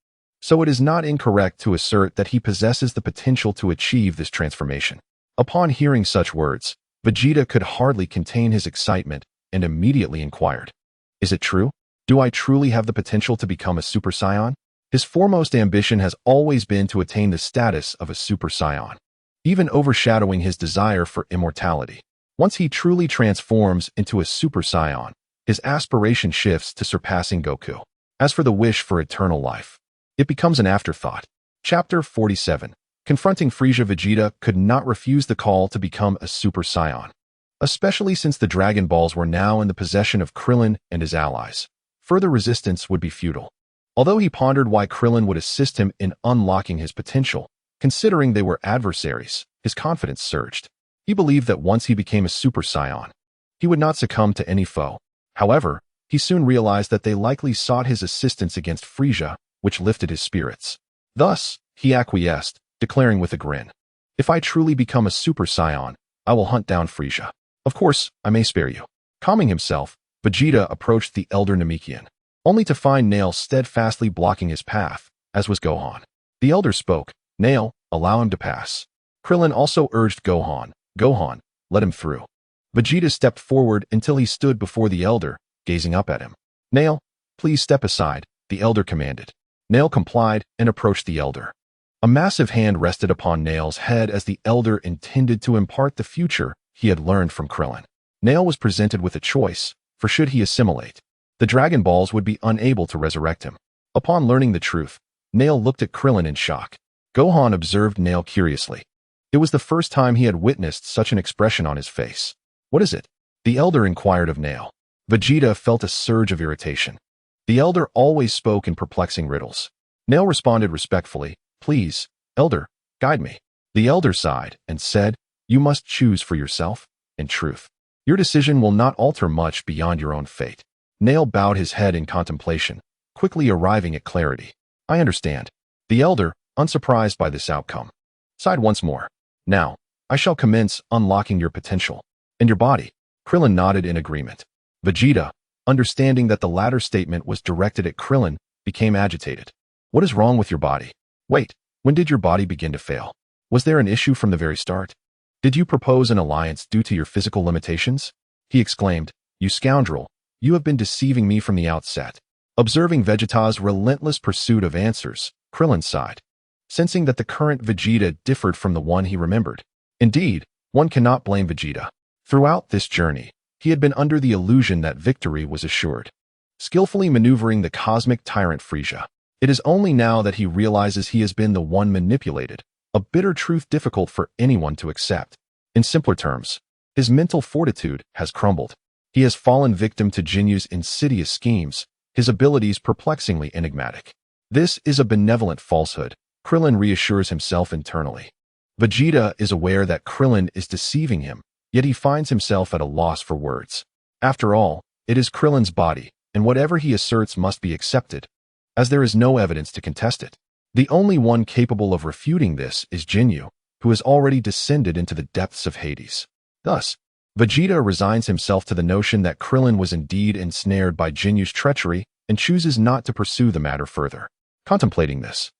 So it is not incorrect to assert that he possesses the potential to achieve this transformation. Upon hearing such words, Vegeta could hardly contain his excitement and immediately inquired, "Is it true? Do I truly have the potential to become a Super Saiyan?" His foremost ambition has always been to attain the status of a Super Saiyan, even overshadowing his desire for immortality. Once he truly transforms into a Super Saiyan, his aspiration shifts to surpassing Goku. As for the wish for eternal life, it becomes an afterthought. Chapter 47. Confronting Frieza, Vegeta could not refuse the call to become a Super Saiyan, especially since the Dragon Balls were now in the possession of Krillin and his allies. Further resistance would be futile. Although he pondered why Krillin would assist him in unlocking his potential, considering they were adversaries, his confidence surged. He believed that once he became a Super Saiyan, he would not succumb to any foe. However, he soon realized that they likely sought his assistance against Frieza, which lifted his spirits. Thus, he acquiesced, declaring with a grin, "If I truly become a Super Saiyan, I will hunt down Frieza. Of course, I may spare you." Calming himself, Vegeta approached the elder Namekian, only to find Nail steadfastly blocking his path, as was Gohan. The elder spoke, "Nail, allow him to pass." Krillin also urged Gohan, "Gohan, let him through." Vegeta stepped forward until he stood before the elder, gazing up at him. "Nail, please step aside," the elder commanded. Nail complied and approached the elder. A massive hand rested upon Nail's head as the elder intended to impart the future he had learned from Krillin. Nail was presented with a choice, for should he assimilate, the Dragon Balls would be unable to resurrect him. Upon learning the truth, Nail looked at Krillin in shock. Gohan observed Nail curiously. It was the first time he had witnessed such an expression on his face. "What is it?" the elder inquired of Nail. Vegeta felt a surge of irritation. The elder always spoke in perplexing riddles. Nail responded respectfully, "Please, elder, guide me." The elder sighed and said, "You must choose for yourself. In truth, your decision will not alter much beyond your own fate." Nail bowed his head in contemplation, quickly arriving at clarity. "I understand." The elder, unsurprised by this outcome, sighed once more. "Now, I shall commence unlocking your potential. And your body." Krillin nodded in agreement. Vegeta, understanding that the latter statement was directed at Krillin, became agitated. "What is wrong with your body? Wait, when did your body begin to fail? Was there an issue from the very start? Did you propose an alliance due to your physical limitations?" He exclaimed, "You scoundrel, you have been deceiving me from the outset." Observing Vegeta's relentless pursuit of answers, Krillin sighed, sensing that the current Vegeta differed from the one he remembered. Indeed, one cannot blame Vegeta. Throughout this journey, he had been under the illusion that victory was assured, skillfully maneuvering the cosmic tyrant Frieza. It is only now that he realizes he has been the one manipulated, a bitter truth difficult for anyone to accept. In simpler terms, his mental fortitude has crumbled. He has fallen victim to Jinyu's insidious schemes, his abilities perplexingly enigmatic. This is a benevolent falsehood, Krillin reassures himself internally. Vegeta is aware that Krillin is deceiving him, yet he finds himself at a loss for words. After all, it is Krillin's body, and whatever he asserts must be accepted, as there is no evidence to contest it. The only one capable of refuting this is Jinyu, who has already descended into the depths of Hades. Thus, Vegeta resigns himself to the notion that Krillin was indeed ensnared by Jinyu's treachery and chooses not to pursue the matter further. Contemplating this,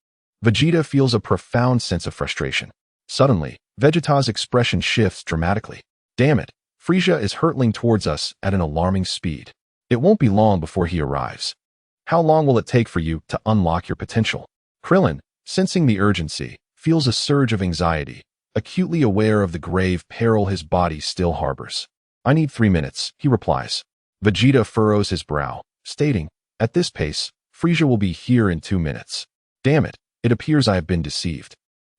Vegeta feels a profound sense of frustration. Suddenly, Vegeta's expression shifts dramatically. "Damn it, Frieza is hurtling towards us at an alarming speed. It won't be long before he arrives. How long will it take for you to unlock your potential?" Krillin, sensing the urgency, feels a surge of anxiety, acutely aware of the grave peril his body still harbors. "I need 3 minutes, he replies. Vegeta furrows his brow, stating, "At this pace, Frieza will be here in 2 minutes. Damn it, it appears I have been deceived."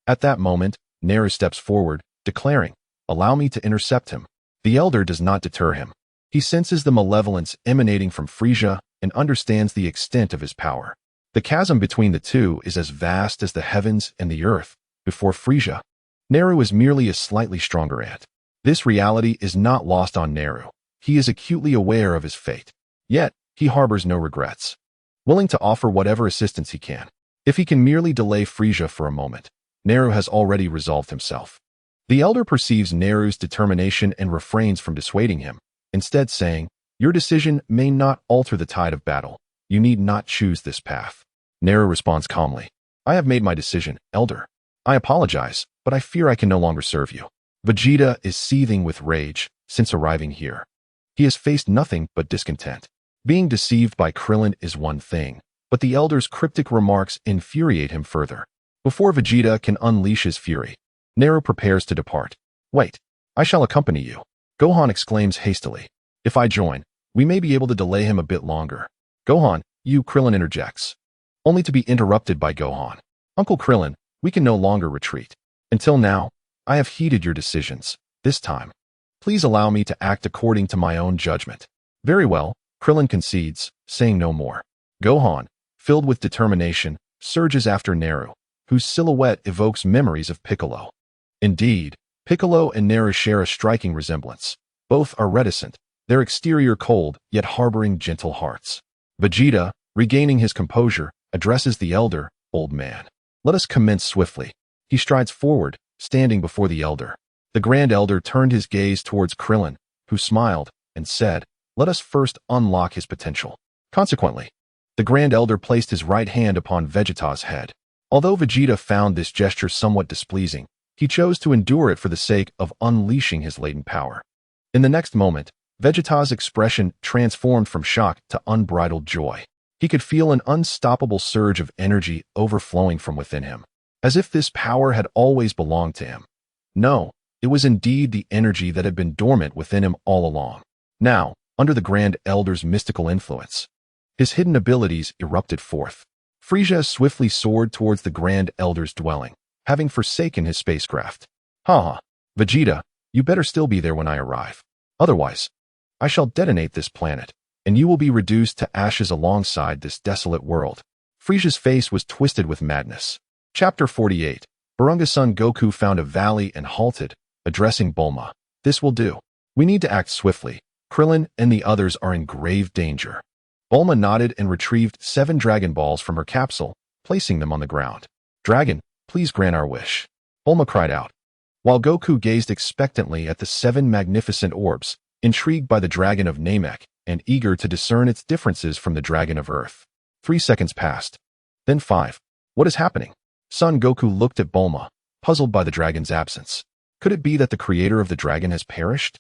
At that moment, Naru steps forward, declaring, "Allow me to intercept him." The elder does not deter him. He senses the malevolence emanating from Frieza and understands the extent of his power. The chasm between the two is as vast as the heavens and the earth. Before Frieza, Naru is merely a slightly stronger ant. This reality is not lost on Naru. He is acutely aware of his fate. Yet, he harbors no regrets, willing to offer whatever assistance he can. If he can merely delay Frieza for a moment, Naru has already resolved himself. The elder perceives Naru's determination and refrains from dissuading him, instead saying, "Your decision may not alter the tide of battle. You need not choose this path." Naru responds calmly, "I have made my decision, elder. I apologize, but I fear I can no longer serve you." Vegeta is seething with rage since arriving here. He has faced nothing but discontent. Being deceived by Krillin is one thing, but the Elder's cryptic remarks infuriate him further. Before Vegeta can unleash his fury, Naru prepares to depart. Wait, I shall accompany you. Gohan exclaims hastily. If I join, we may be able to delay him a bit longer. Gohan, Krillin interjects, only to be interrupted by Gohan. Uncle Krillin, we can no longer retreat. Until now, I have heeded your decisions. This time, please allow me to act according to my own judgment. Very well, Krillin concedes, saying no more. Gohan, filled with determination, surges after Naru, whose silhouette evokes memories of Piccolo. Indeed, Piccolo and Naru share a striking resemblance. Both are reticent, their exterior cold, yet harboring gentle hearts. Vegeta, regaining his composure, addresses the elder, old man. Let us commence swiftly. He strides forward, standing before the elder. The Grand Elder turned his gaze towards Krillin, who smiled, and said, let us first unlock his potential. Consequently, the Grand Elder placed his right hand upon Vegeta's head. Although Vegeta found this gesture somewhat displeasing, he chose to endure it for the sake of unleashing his latent power. In the next moment, Vegeta's expression transformed from shock to unbridled joy. He could feel an unstoppable surge of energy overflowing from within him, as if this power had always belonged to him. No, it was indeed the energy that had been dormant within him all along. Now, under the Grand Elder's mystical influence, his hidden abilities erupted forth. Frieza swiftly soared towards the Grand Elder's dwelling, having forsaken his spacecraft. Ha! Vegeta, you better still be there when I arrive. Otherwise, I shall detonate this planet, and you will be reduced to ashes alongside this desolate world. Frieza's face was twisted with madness. Chapter 48. Barunga's son Goku found a valley and halted, addressing Bulma. This will do. We need to act swiftly. Krillin and the others are in grave danger. Bulma nodded and retrieved 7 Dragon Balls from her capsule, placing them on the ground. Dragon, please grant our wish. Bulma cried out. While Goku gazed expectantly at the 7 magnificent orbs, intrigued by the Dragon of Namek and eager to discern its differences from the Dragon of Earth. 3 seconds passed. Then 5. What is happening? Son Goku looked at Bulma, puzzled by the dragon's absence. Could it be that the creator of the dragon has perished?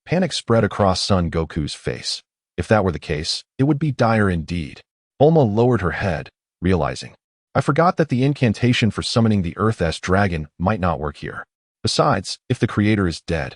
Panic spread across Son Goku's face. If that were the case, it would be dire indeed. Bulma lowered her head, realizing, I forgot that the incantation for summoning the Earth-S dragon might not work here. Besides, if the creator is dead,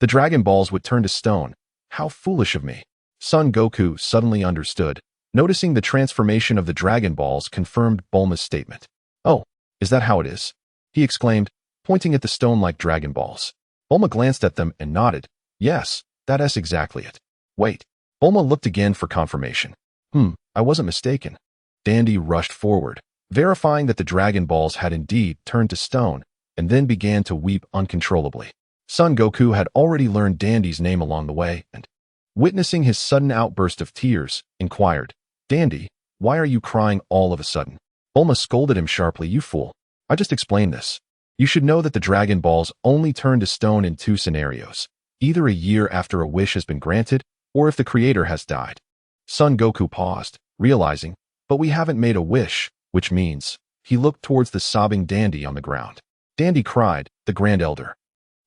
the Dragon Balls would turn to stone. How foolish of me. Son Goku suddenly understood. Noticing the transformation of the Dragon Balls confirmed Bulma's statement. Oh, is that how it is? He exclaimed, pointing at the stone-like Dragon Balls. Bulma glanced at them and nodded. Yes, that's exactly it. Wait. Bulma looked again for confirmation. I wasn't mistaken. Dandy rushed forward, verifying that the Dragon Balls had indeed turned to stone, and then began to weep uncontrollably. Son Goku had already learned Dandy's name along the way, and, witnessing his sudden outburst of tears, inquired, Dandy, why are you crying all of a sudden? Bulma scolded him sharply, you fool. I just explained this. You should know that the Dragon Balls only turn to stone in 2 scenarios, either a year after a wish has been granted, or if the creator has died. Son Goku paused, realizing, but we haven't made a wish, which means, he looked towards the sobbing Dandy on the ground. Dandy cried, the Grand Elder.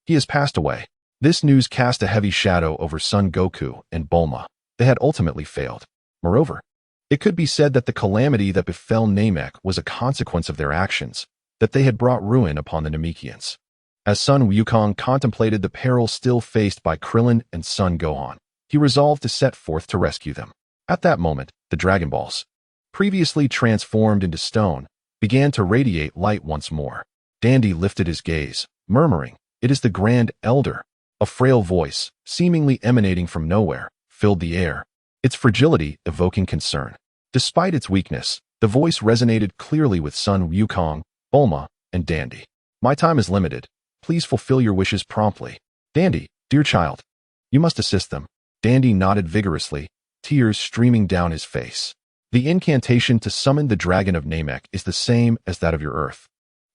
He has passed away. This news cast a heavy shadow over Son Goku and Bulma. They had ultimately failed. Moreover, it could be said that the calamity that befell Namek was a consequence of their actions, that they had brought ruin upon the Namekians. As Son Wukong contemplated the peril still faced by Krillin and Son Gohan, he resolved to set forth to rescue them. At that moment, the Dragon Balls, previously transformed into stone, began to radiate light once more. Dandy lifted his gaze, murmuring, It is the Grand Elder. A frail voice, seemingly emanating from nowhere, filled the air, its fragility evoking concern. Despite its weakness, the voice resonated clearly with Son Wukong, Bulma, and Dandy. My time is limited. Please fulfill your wishes promptly. Dandy, dear child, you must assist them. Dandy nodded vigorously, tears streaming down his face. The incantation to summon the Dragon of Namek is the same as that of your Earth,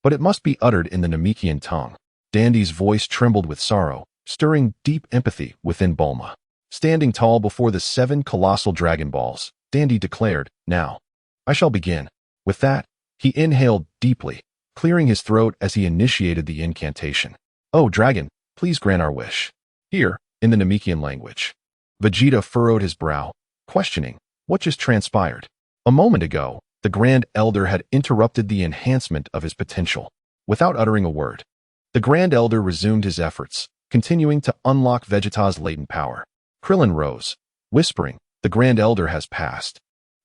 but it must be uttered in the Namekian tongue. Dandy's voice trembled with sorrow, stirring deep empathy within Bulma. Standing tall before the 7 colossal Dragon Balls, Dandy declared, Now, I shall begin. With that, he inhaled deeply, clearing his throat as he initiated the incantation. Oh, Dragon, please grant our wish. Here, in the Namekian language. Vegeta furrowed his brow, questioning what just transpired. A moment ago, the Grand Elder had interrupted the enhancement of his potential. Without uttering a word, the Grand Elder resumed his efforts, continuing to unlock Vegeta's latent power. Krillin rose, whispering, "The Grand Elder has passed.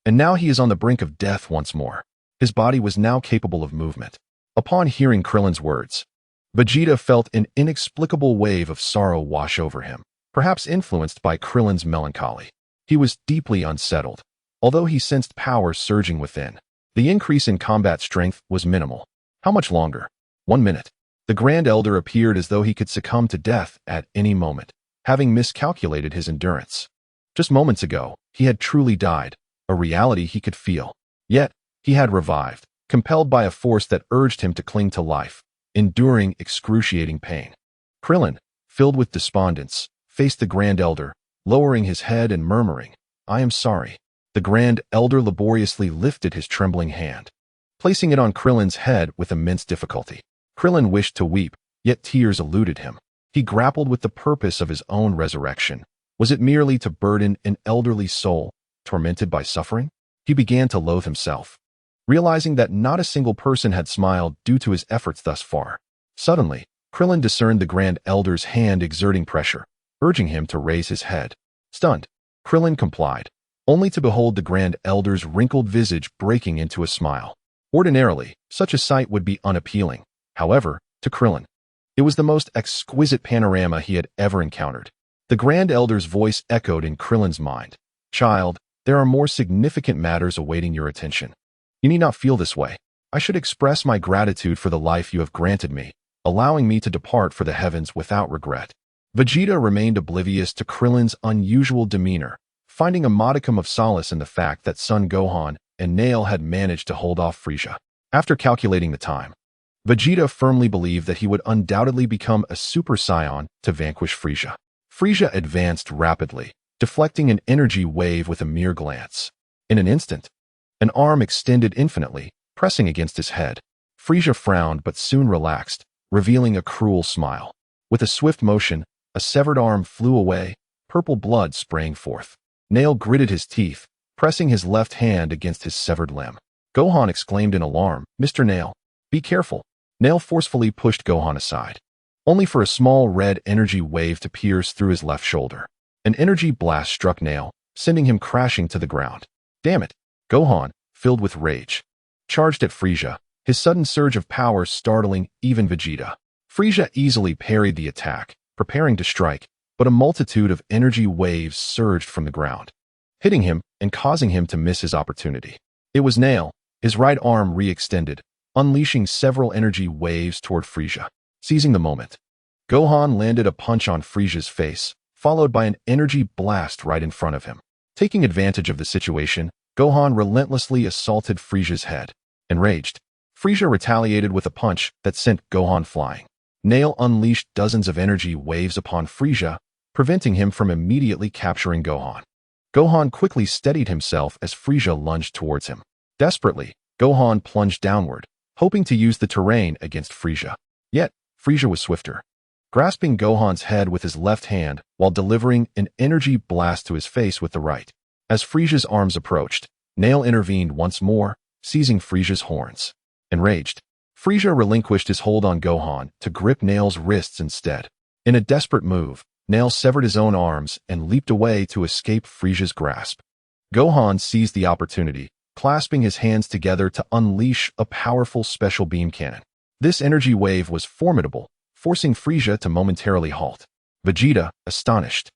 And now he is on the brink of death once more." His body was now capable of movement. Upon hearing Krillin's words, Vegeta felt an inexplicable wave of sorrow wash over him, perhaps influenced by Krillin's melancholy. He was deeply unsettled, although he sensed power surging within. The increase in combat strength was minimal. How much longer? 1 minute. The Grand Elder appeared as though he could succumb to death at any moment, having miscalculated his endurance. Just moments ago, he had truly died, a reality he could feel. Yet, he had revived, compelled by a force that urged him to cling to life, enduring excruciating pain. Krillin, filled with despondence, faced the Grand Elder, lowering his head and murmuring, "I am sorry." The Grand Elder laboriously lifted his trembling hand, placing it on Krillin's head with immense difficulty. Krillin wished to weep, yet tears eluded him. He grappled with the purpose of his own resurrection. Was it merely to burden an elderly soul, tormented by suffering? He began to loathe himself, realizing that not a single person had smiled due to his efforts thus far. Suddenly, Krillin discerned the Grand Elder's hand exerting pressure, urging him to raise his head. Stunned, Krillin complied, only to behold the Grand Elder's wrinkled visage breaking into a smile. Ordinarily, such a sight would be unappealing. However, to Krillin, it was the most exquisite panorama he had ever encountered. The Grand Elder's voice echoed in Krillin's mind. "Child, there are more significant matters awaiting your attention. You need not feel this way. I should express my gratitude for the life you have granted me, allowing me to depart for the heavens without regret." Vegeta remained oblivious to Krillin's unusual demeanor, finding a modicum of solace in the fact that Son Gohan and Nail had managed to hold off Frieza. After calculating the time, Vegeta firmly believed that he would undoubtedly become a Super Saiyan to vanquish Frieza. Frieza advanced rapidly, deflecting an energy wave with a mere glance. In an instant, an arm extended infinitely, pressing against his head. Frieza frowned but soon relaxed, revealing a cruel smile. With a swift motion, a severed arm flew away, purple blood spraying forth. Nail gritted his teeth, pressing his left hand against his severed limb. Gohan exclaimed in alarm, "Mr. Nail, be careful." Nail forcefully pushed Gohan aside, only for a small red energy wave to pierce through his left shoulder. An energy blast struck Nail, sending him crashing to the ground. "Damn it!" Gohan, filled with rage, charged at Frieza, his sudden surge of power startling even Vegeta. Frieza easily parried the attack, preparing to strike, but a multitude of energy waves surged from the ground, hitting him and causing him to miss his opportunity. It was Nail, his right arm re-extended, unleashing several energy waves toward Frieza. Seizing the moment, Gohan landed a punch on Frieza's face, followed by an energy blast right in front of him. Taking advantage of the situation, Gohan relentlessly assaulted Frieza's head. Enraged, Frieza retaliated with a punch that sent Gohan flying. Nail unleashed dozens of energy waves upon Frieza, preventing him from immediately capturing Gohan. Gohan quickly steadied himself as Frieza lunged towards him. Desperately, Gohan plunged downward, hoping to use the terrain against Frieza. Yet, Frieza was swifter, grasping Gohan's head with his left hand while delivering an energy blast to his face with the right. As Frieza's arms approached, Nail intervened once more, seizing Frieza's horns. Enraged, Frieza relinquished his hold on Gohan to grip Nail's wrists instead. In a desperate move, Nail severed his own arms and leaped away to escape Frieza's grasp. Gohan seized the opportunity, clasping his hands together to unleash a powerful special beam cannon. This energy wave was formidable, forcing Frieza to momentarily halt. Vegeta, astonished,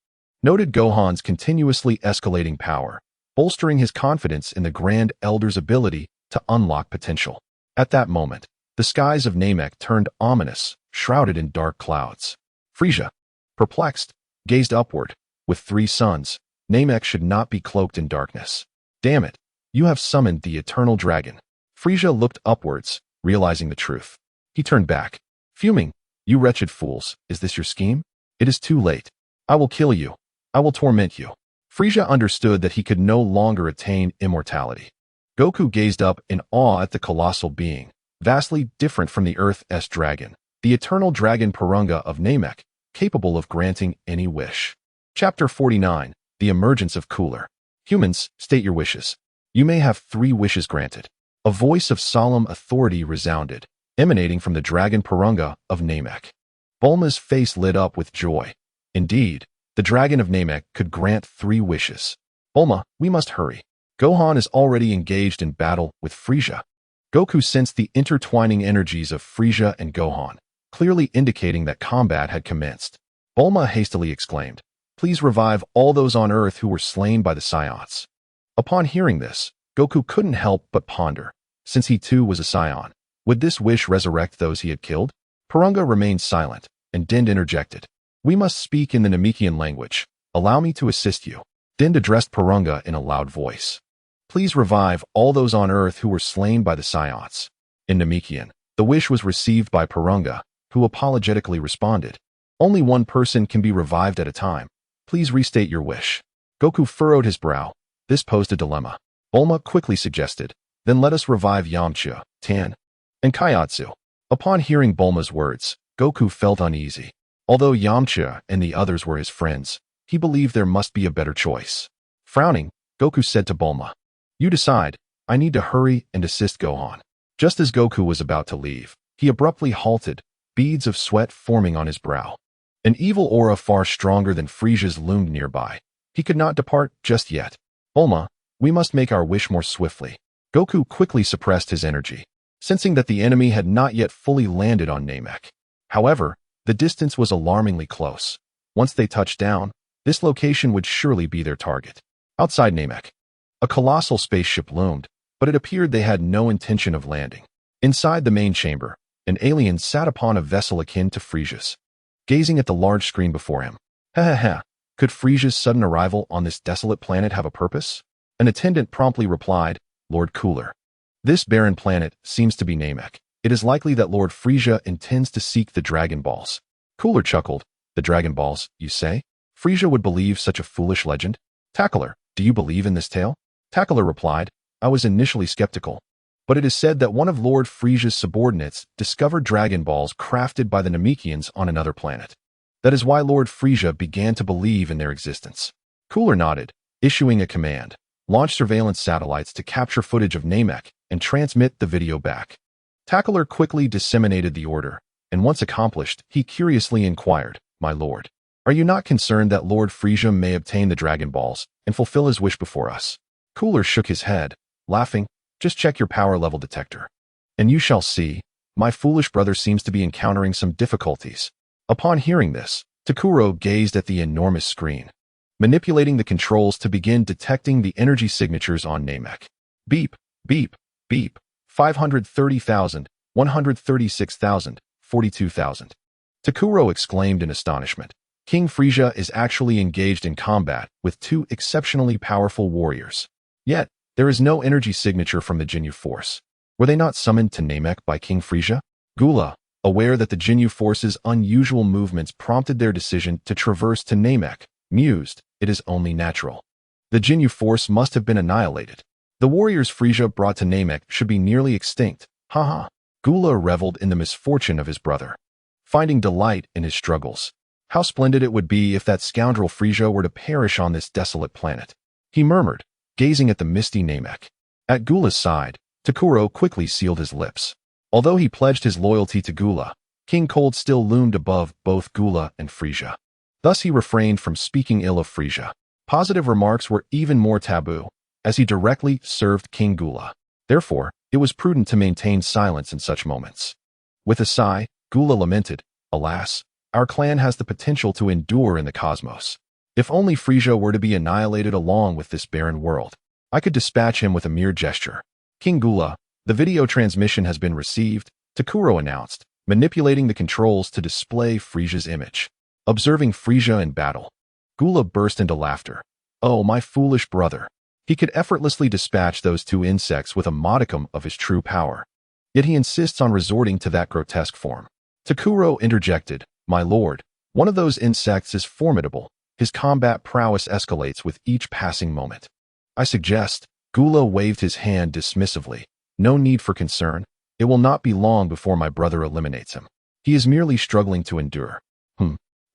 noted Gohan's continuously escalating power, bolstering his confidence in the Grand Elder's ability to unlock potential. At that moment, the skies of Namek turned ominous, shrouded in dark clouds. Frieza, perplexed, gazed upward. With 3 suns, Namek should not be cloaked in darkness. "Damn it, you have summoned the Eternal Dragon." Frieza looked upwards, realizing the truth. He turned back, fuming. "You wretched fools, is this your scheme? It is too late. I will kill you. I will torment you." Frieza understood that he could no longer attain immortality. Goku gazed up in awe at the colossal being, vastly different from the Earth's dragon. The Eternal Dragon Purunga of Namek capable of granting any wish. Chapter 49. The Emergence of Cooler. Humans, state your wishes. You may have 3 wishes granted. A voice of solemn authority resounded, emanating from the dragon Purunga of Namek. Bulma's face lit up with joy. Indeed, the dragon of Namek could grant 3 wishes. Bulma, we must hurry. Gohan is already engaged in battle with Frieza. Goku sensed the intertwining energies of Frieza and Gohan, clearly indicating that combat had commenced. Bulma hastily exclaimed, "Please revive all those on Earth who were slain by the Saiyans." Upon hearing this, Goku couldn't help but ponder. Since he too was a Saiyan, would this wish resurrect those he had killed? Purunga remained silent, and Din interjected. "We must speak in the Namekian language. Allow me to assist you." Din addressed Purunga in a loud voice. "Please revive all those on Earth who were slain by the Saiyans." In Namekian, the wish was received by Purunga, who apologetically responded, "Only one person can be revived at a time. Please restate your wish." Goku furrowed his brow. This posed a dilemma. Bulma quickly suggested, "Then let us revive Yamcha, Tien, and Kaiatsu." Upon hearing Bulma's words, Goku felt uneasy. Although Yamcha and the others were his friends, he believed there must be a better choice. Frowning, Goku said to Bulma, "You decide. I need to hurry and assist Gohan." Just as Goku was about to leave, he abruptly halted, beads of sweat forming on his brow. An evil aura far stronger than Frieza's loomed nearby. He could not depart just yet. "Bulma, we must make our wish more swiftly." Goku quickly suppressed his energy, sensing that the enemy had not yet fully landed on Namek. However, the distance was alarmingly close. Once they touched down, this location would surely be their target. Outside Namek, a colossal spaceship loomed, but it appeared they had no intention of landing. Inside the main chamber, an alien sat upon a vessel akin to Frieza's, gazing at the large screen before him. Could Frieza's sudden arrival on this desolate planet have a purpose? An attendant promptly replied, "Lord Cooler. This barren planet seems to be Namek. It is likely that Lord Frieza intends to seek the Dragon Balls." Cooler chuckled. "The Dragon Balls, you say? Frieza would believe such a foolish legend? Tackler, do you believe in this tale?" Tackler replied, "I was initially skeptical, but it is said that one of Lord Frieza's subordinates discovered Dragon Balls crafted by the Namekians on another planet. That is why Lord Frieza began to believe in their existence." Cooler nodded, issuing a command. "Launch surveillance satellites to capture footage of Namek and transmit the video back." Tackler quickly disseminated the order, and once accomplished, he curiously inquired, "My lord, are you not concerned that Lord Frieza may obtain the Dragon Balls and fulfill his wish before us?" Cooler shook his head, laughing. "Just check your power level detector, and you shall see. My foolish brother seems to be encountering some difficulties." Upon hearing this, Takuro gazed at the enormous screen, manipulating the controls to begin detecting the energy signatures on Namek. Beep, beep, beep. 530,000, 136,000, 42,000. Takuro exclaimed in astonishment. King Frieza is actually engaged in combat with 2 exceptionally powerful warriors. Yet, there is no energy signature from the Jinyu force. Were they not summoned to Namek by King Frieza? Gula, aware that the Jinyu force's unusual movements prompted their decision to traverse to Namek, mused, "It is only natural. The Jinyu force must have been annihilated. The warriors Frieza brought to Namek should be nearly extinct. Haha." Gula reveled in the misfortune of his brother, finding delight in his struggles. How splendid it would be if that scoundrel Frieza were to perish on this desolate planet. He murmured, gazing at the misty Namek. At Gula's side, Takuro quickly sealed his lips. Although he pledged his loyalty to Gula, King Cold still loomed above both Gula and Frieza. Thus he refrained from speaking ill of Frieza. Positive remarks were even more taboo, as he directly served King Gula. Therefore, it was prudent to maintain silence in such moments. With a sigh, Gula lamented, "Alas, our clan has the potential to endure in the cosmos. If only Frieza were to be annihilated along with this barren world, I could dispatch him with a mere gesture." "King Gula, the video transmission has been received," Takuro announced, manipulating the controls to display Frieza's image. Observing Frieza in battle, Gula burst into laughter. "Oh, my foolish brother. He could effortlessly dispatch those 2 insects with a modicum of his true power. Yet he insists on resorting to that grotesque form." Takuro interjected, "My lord, one of those insects is formidable. His combat prowess escalates with each passing moment." "I suggest," Gula waved his hand dismissively, "no need for concern. It will not be long before my brother eliminates him. He is merely struggling to endure."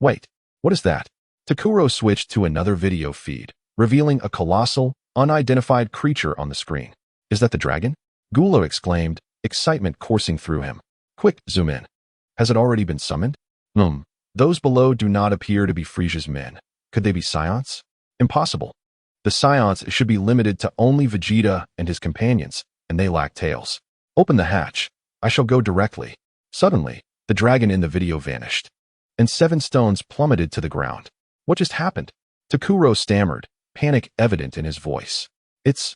Wait, what is that? Takuro switched to another video feed, revealing a colossal, unidentified creature on the screen. Is that the dragon? Gula exclaimed, excitement coursing through him. Quick, zoom in. Has it already been summoned? Those below do not appear to be Friesia's men. Could they be Saiyans? Impossible. The Saiyans should be limited to only Vegeta and his companions, and they lack tails. Open the hatch. I shall go directly. Suddenly, the dragon in the video vanished, and 7 stones plummeted to the ground. What just happened? Takuro stammered, panic evident in his voice. It's,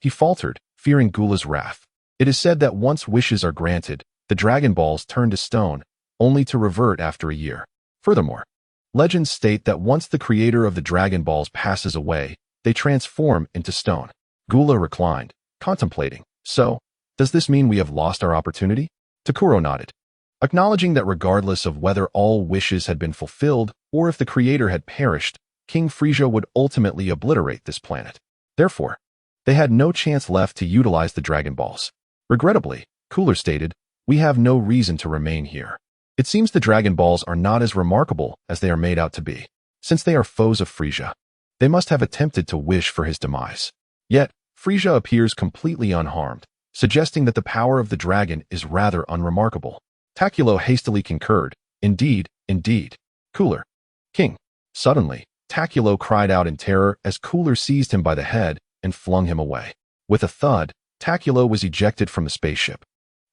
he faltered, fearing Gula's wrath. It is said that once wishes are granted, the Dragon Balls turn to stone, only to revert after a year. Furthermore, legends state that once the creator of the Dragon Balls passes away, they transform into stone. Gula reclined, contemplating. So, does this mean we have lost our opportunity? Takuro nodded, acknowledging that regardless of whether all wishes had been fulfilled or if the creator had perished, King Frisia would ultimately obliterate this planet. Therefore, they had no chance left to utilize the Dragon Balls. Regrettably, Cooler stated, we have no reason to remain here. It seems the Dragon Balls are not as remarkable as they are made out to be. Since they are foes of Frisia, they must have attempted to wish for his demise. Yet, Frisia appears completely unharmed, suggesting that the power of the dragon is rather unremarkable. Takulo hastily concurred, indeed. Cooler. King. Suddenly, Takulo cried out in terror as Cooler seized him by the head and flung him away. With a thud, Takulo was ejected from the spaceship,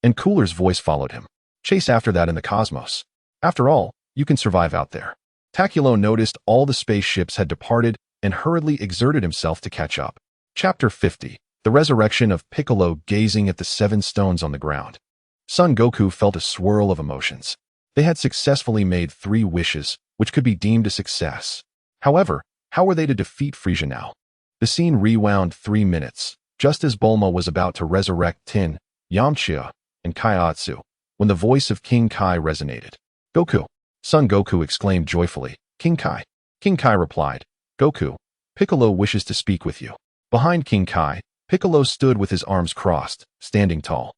and Cooler's voice followed him. Chase after that in the cosmos. After all, you can survive out there. Takulo noticed all the spaceships had departed and hurriedly exerted himself to catch up. Chapter 50. The Resurrection of Piccolo gazing at the 7 stones on the ground. Son Goku felt a swirl of emotions. They had successfully made 3 wishes, which could be deemed a success. However, how were they to defeat Frisia now? The scene rewound 3 minutes, just as Bulma was about to resurrect Tien, Yamcha, and Kaiatsu, when the voice of King Kai resonated. Goku! Son Goku exclaimed joyfully. King Kai. King Kai replied, Goku, Piccolo wishes to speak with you. Behind King Kai, Piccolo stood with his arms crossed, standing tall.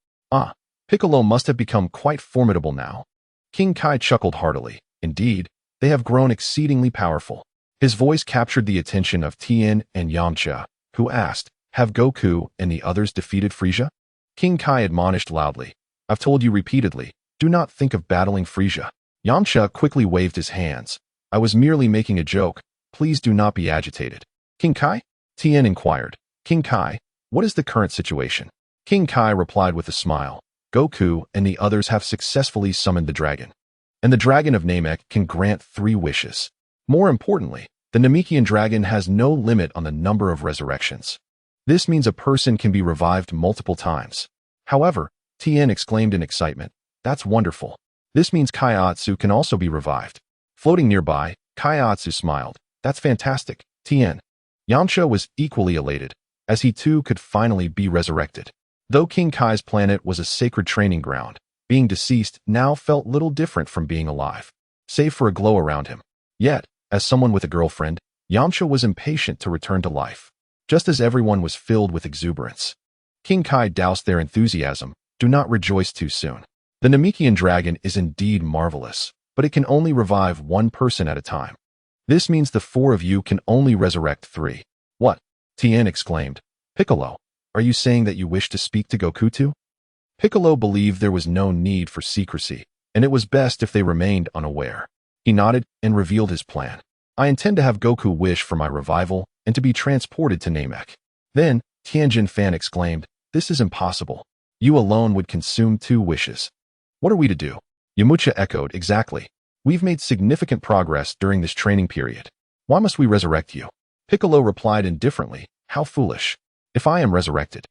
Piccolo must have become quite formidable now. King Kai chuckled heartily. Indeed, they have grown exceedingly powerful. His voice captured the attention of Tien and Yamcha, who asked, have Goku and the others defeated Frisia? King Kai admonished loudly. I've told you repeatedly, do not think of battling Frisia. Yamcha quickly waved his hands. I was merely making a joke. Please do not be agitated. King Kai? Tien inquired. King Kai, what is the current situation? King Kai replied with a smile. Goku and the others have successfully summoned the dragon, and the dragon of Namek can grant 3 wishes. More importantly, the Namekian dragon has no limit on the number of resurrections. This means a person can be revived multiple times. However, Tien exclaimed in excitement, that's wonderful. This means Kaiatsu can also be revived. Floating nearby, Kaiatsu smiled. That's fantastic, Tien. Yamcha was equally elated, as he too could finally be resurrected. Though King Kai's planet was a sacred training ground, being deceased now felt little different from being alive, save for a glow around him. Yet, as someone with a girlfriend, Yamcha was impatient to return to life, just as everyone was filled with exuberance. King Kai doused their enthusiasm. Do not rejoice too soon. The Namekian dragon is indeed marvelous, but it can only revive 1 person at a time. This means the 4 of you can only resurrect 3. What? Tien exclaimed. Piccolo, are you saying that you wish to speak to Goku too? Piccolo believed there was no need for secrecy, and it was best if they remained unaware. He nodded and revealed his plan. I intend to have Goku wish for my revival and to be transported to Namek. Then, Tianjin Fan exclaimed, this is impossible. You alone would consume 2 wishes. What are we to do? Yamcha echoed, exactly. We've made significant progress during this training period. Why must we resurrect you? Piccolo replied indifferently, how foolish. If I am resurrected,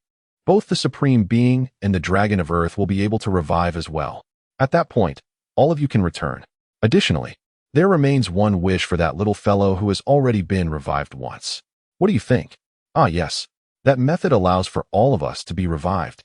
both the Supreme Being and the Dragon of Earth will be able to revive as well. At that point, all of you can return. Additionally, there remains 1 wish for that little fellow who has already been revived once. What do you think? Yes. That method allows for all of us to be revived.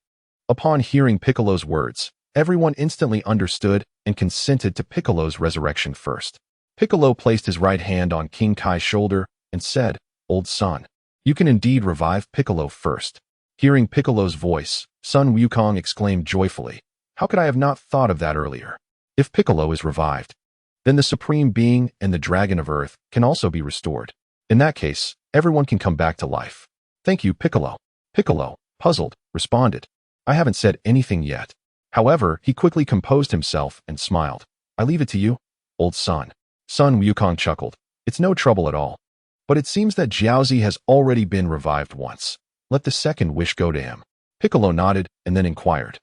Upon hearing Piccolo's words, everyone instantly understood and consented to Piccolo's resurrection first. Piccolo placed his right hand on King Kai's shoulder and said, Old son, you can indeed revive Piccolo first. Hearing Piccolo's voice, Sun Wukong exclaimed joyfully, how could I have not thought of that earlier? If Piccolo is revived, then the Supreme Being and the Dragon of Earth can also be restored. In that case, everyone can come back to life. Thank you, Piccolo. Piccolo, puzzled, responded. I haven't said anything yet. However, he quickly composed himself and smiled. I leave it to you, old son. Sun Wukong chuckled. It's no trouble at all. But it seems that Jiaozi has already been revived once. Let the second wish go to him. Piccolo nodded and then inquired.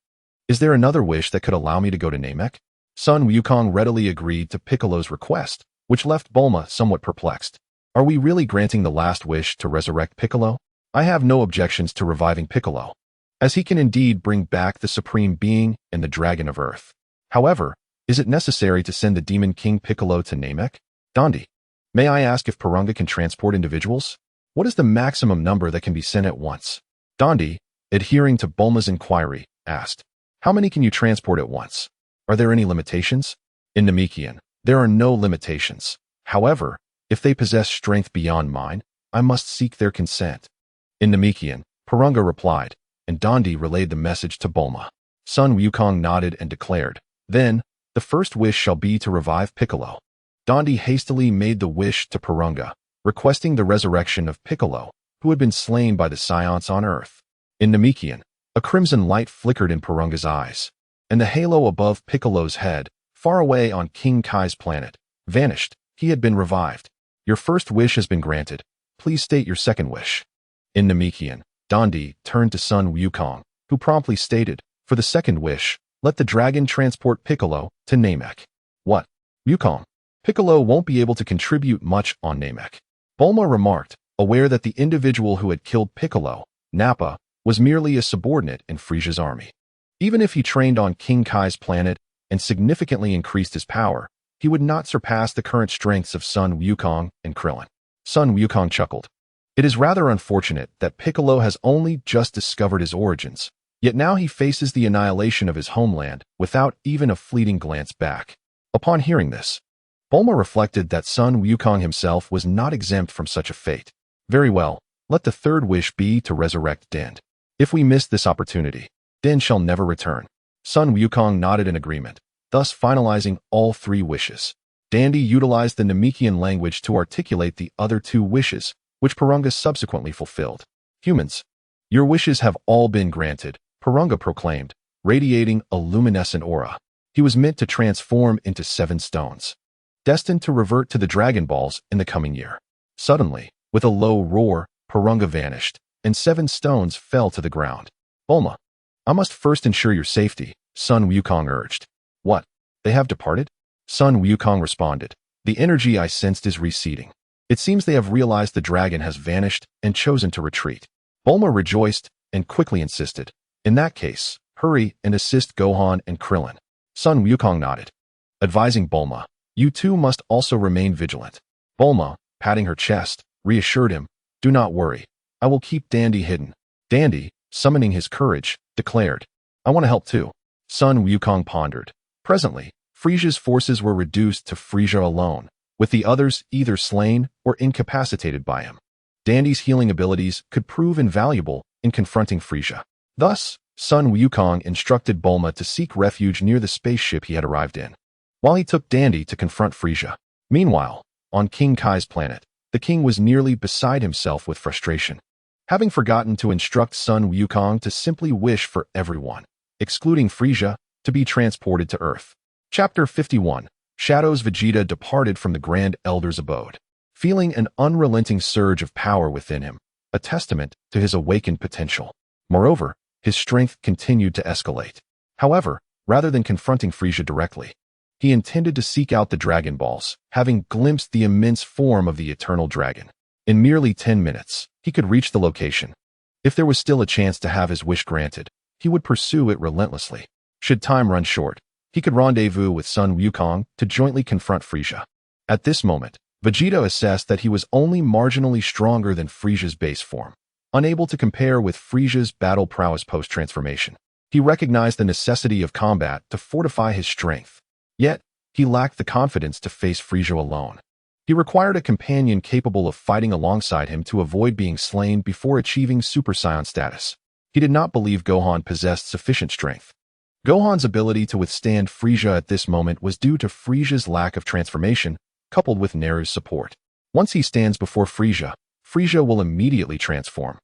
Is there another wish that could allow me to go to Namek? Sun Wukong readily agreed to Piccolo's request, which left Bulma somewhat perplexed. Are we really granting the last wish to resurrect Piccolo? I have no objections to reviving Piccolo, as he can indeed bring back the Supreme Being and the Dragon of Earth. However, is it necessary to send the Demon King Piccolo to Namek? Dondi, may I ask if Porunga can transport individuals? What is the maximum number that can be sent at once? Dondi, adhering to Bulma's inquiry, asked. How many can you transport at once? Are there any limitations? In Namekian, there are no limitations. However, if they possess strength beyond mine, I must seek their consent. In Namekian, Porunga replied, and Dondi relayed the message to Bulma. Sun Wukong nodded and declared, Then, the first wish shall be to revive Piccolo. Dondi hastily made the wish to Porunga, requesting the resurrection of Piccolo, who had been slain by the Saiyans on Earth. In Namekian, a crimson light flickered in Porunga's eyes, and the halo above Piccolo's head, far away on King Kai's planet, vanished. He had been revived. Your first wish has been granted. Please state your second wish. In Namekian, Dondi turned to Sun Wukong, who promptly stated, For the second wish, let the dragon transport Piccolo to Namek. What? Wukong? Piccolo won't be able to contribute much on Namek. Bulma remarked, aware that the individual who had killed Piccolo, Nappa, was merely a subordinate in Frisia's army. Even if he trained on King Kai's planet and significantly increased his power, he would not surpass the current strengths of Sun Wukong and Krillin. Sun Wukong chuckled. It is rather unfortunate that Piccolo has only just discovered his origins, yet now he faces the annihilation of his homeland without even a fleeting glance back. Upon hearing this, Bulma reflected that Sun Wukong himself was not exempt from such a fate. Very well, let the third wish be to resurrect Din. If we miss this opportunity, Din shall never return. Sun Wukong nodded in agreement, thus finalizing all three wishes. Dandy utilized the Namekian language to articulate the other two wishes, which Porunga subsequently fulfilled. Humans, your wishes have all been granted, Porunga proclaimed, radiating a luminescent aura. He was meant to transform into 7 stones, destined to revert to the Dragon Balls in the coming year. Suddenly, with a low roar, Porunga vanished, and 7 stones fell to the ground. Bulma, I must first ensure your safety, Sun Wukong urged. What? They have departed? Sun Wukong responded. The energy I sensed is receding. It seems they have realized the dragon has vanished and chosen to retreat. Bulma rejoiced and quickly insisted. In that case, hurry and assist Gohan and Krillin. Sun Wukong nodded, advising Bulma, you two must also remain vigilant. Bulma, patting her chest, reassured him, do not worry. I will keep Dandy hidden. Dandy, summoning his courage, declared, I want to help too. Sun Wukong pondered. Presently, Frisia's forces were reduced to Frisia alone, with the others either slain or incapacitated by him. Dandy's healing abilities could prove invaluable in confronting Frisia. Thus, Sun Wukong instructed Bulma to seek refuge near the spaceship he had arrived in, while he took Dandy to confront Frisia. Meanwhile, on King Kai's planet, the king was nearly beside himself with frustration, having forgotten to instruct Sun Wukong to simply wish for everyone, excluding Frisia, to be transported to Earth. Chapter 51. Shadow's Vegeta departed from the Grand Elder's abode, feeling an unrelenting surge of power within him, a testament to his awakened potential. Moreover, his strength continued to escalate. However, rather than confronting Frisia directly, he intended to seek out the Dragon Balls, having glimpsed the immense form of the Eternal Dragon. In merely 10 minutes, he could reach the location. If there was still a chance to have his wish granted, he would pursue it relentlessly. Should time run short, he could rendezvous with Sun Wukong to jointly confront Frisia. At this moment, Vegeta assessed that he was only marginally stronger than Frisia's base form, unable to compare with Frisia's battle prowess post-transformation. He recognized the necessity of combat to fortify his strength, yet he lacked the confidence to face Frisia alone. He required a companion capable of fighting alongside him to avoid being slain before achieving Super Saiyan status. He did not believe Gohan possessed sufficient strength. Gohan's ability to withstand Frieza at this moment was due to Frieza's lack of transformation, coupled with Neru's support. Once he stands before Frieza, Frieza will immediately transform,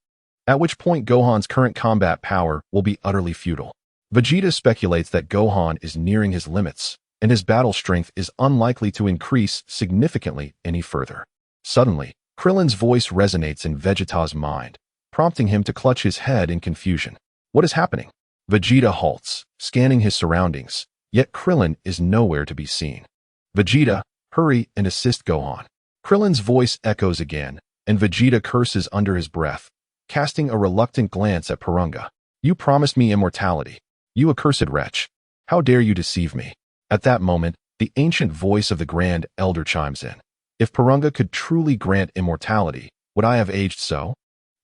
at which point Gohan's current combat power will be utterly futile. Vegeta speculates that Gohan is nearing his limits, and his battle strength is unlikely to increase significantly any further. Suddenly, Krillin's voice resonates in Vegeta's mind, prompting him to clutch his head in confusion. What is happening? Vegeta halts, scanning his surroundings, yet Krillin is nowhere to be seen. Vegeta, hurry and assist Gohan. Krillin's voice echoes again, and Vegeta curses under his breath, casting a reluctant glance at Porunga. You promised me immortality. You accursed wretch. How dare you deceive me? At that moment, the ancient voice of the Grand Elder chimes in. If Porunga could truly grant immortality, would I have aged so?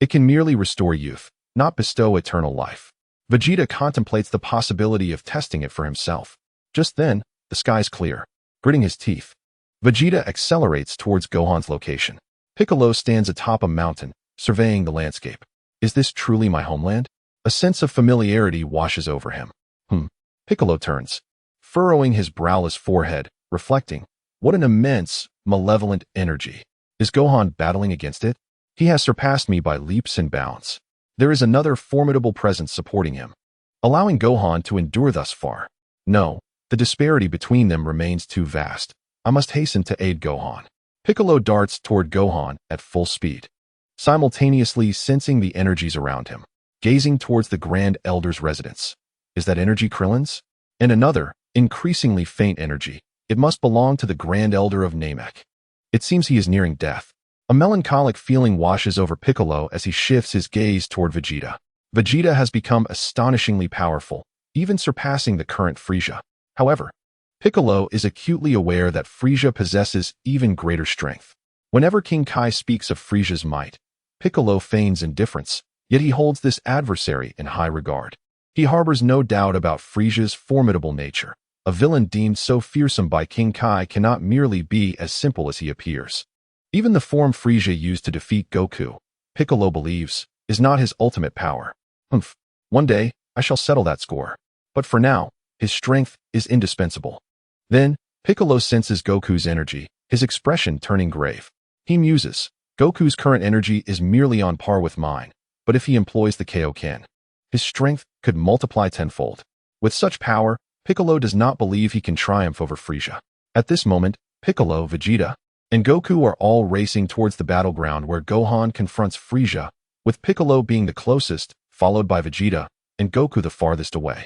It can merely restore youth, not bestow eternal life. Vegeta contemplates the possibility of testing it for himself. Just then, the skies clear. Gritting his teeth, Vegeta accelerates towards Gohan's location. Piccolo stands atop a mountain, surveying the landscape. Is this truly my homeland? A sense of familiarity washes over him. Piccolo turns, furrowing his browless forehead, reflecting, what an immense, malevolent energy. Is Gohan battling against it? He has surpassed me by leaps and bounds. There is another formidable presence supporting him, allowing Gohan to endure thus far. No, the disparity between them remains too vast. I must hasten to aid Gohan. Piccolo darts toward Gohan at full speed, simultaneously sensing the energies around him, gazing towards the Grand Elder's residence. Is that energy Krillin's? And another, increasingly faint energy. It must belong to the Grand Elder of Namek. It seems he is nearing death. A melancholic feeling washes over Piccolo as he shifts his gaze toward Vegeta. Vegeta has become astonishingly powerful, even surpassing the current Frieza. However, Piccolo is acutely aware that Frieza possesses even greater strength. Whenever King Kai speaks of Frieza's might, Piccolo feigns indifference, yet he holds this adversary in high regard. He harbors no doubt about Frieza's formidable nature. A villain deemed so fearsome by King Kai cannot merely be as simple as he appears. Even the form Frieza used to defeat Goku, Piccolo believes, is not his ultimate power. One day, I shall settle that score. But for now, his strength is indispensable. Then, Piccolo senses Goku's energy, his expression turning grave. He muses, Goku's current energy is merely on par with mine, but if he employs the Kaioken, his strength could multiply tenfold. With such power, Piccolo does not believe he can triumph over Frieza. At this moment, Piccolo, Vegeta, and Goku are all racing towards the battleground where Gohan confronts Frieza, with Piccolo being the closest, followed by Vegeta, and Goku the farthest away.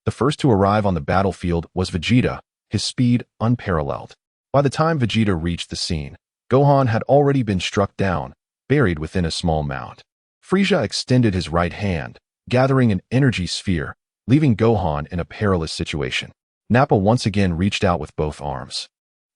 The first to arrive on the battlefield was Vegeta, his speed unparalleled. By the time Vegeta reached the scene, Gohan had already been struck down, buried within a small mound. Frieza extended his right hand, gathering an energy sphere, leaving Gohan in a perilous situation. Nappa once again reached out with both arms,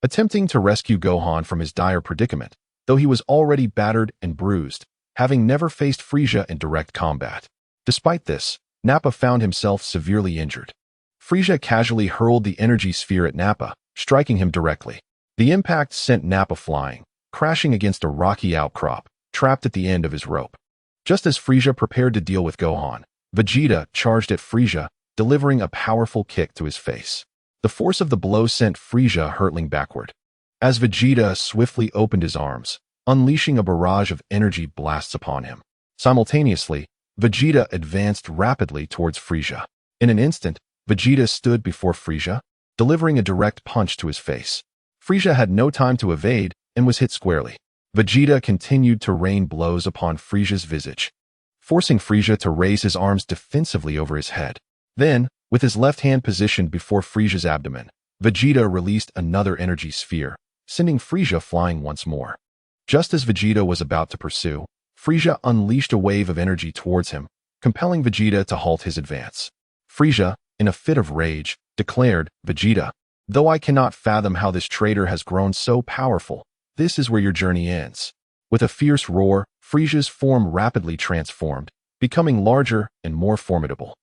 attempting to rescue Gohan from his dire predicament, though he was already battered and bruised, having never faced Frieza in direct combat. Despite this, Nappa found himself severely injured. Frieza casually hurled the energy sphere at Nappa, striking him directly. The impact sent Nappa flying, crashing against a rocky outcrop, trapped at the end of his rope. Just as Frieza prepared to deal with Gohan, Vegeta charged at Frieza, delivering a powerful kick to his face. The force of the blow sent Frieza hurtling backward. As Vegeta swiftly opened his arms, unleashing a barrage of energy blasts upon him. Simultaneously, Vegeta advanced rapidly towards Frieza. In an instant, Vegeta stood before Frieza, delivering a direct punch to his face. Frieza had no time to evade and was hit squarely. Vegeta continued to rain blows upon Frieza's visage, forcing Frieza to raise his arms defensively over his head. Then, with his left hand positioned before Frieza's abdomen, Vegeta released another energy sphere, sending Frieza flying once more. Just as Vegeta was about to pursue, Frieza unleashed a wave of energy towards him, compelling Vegeta to halt his advance. Frieza, in a fit of rage, declared, Vegeta, though I cannot fathom how this traitor has grown so powerful, this is where your journey ends. With a fierce roar, Frieza's form rapidly transformed, becoming larger and more formidable.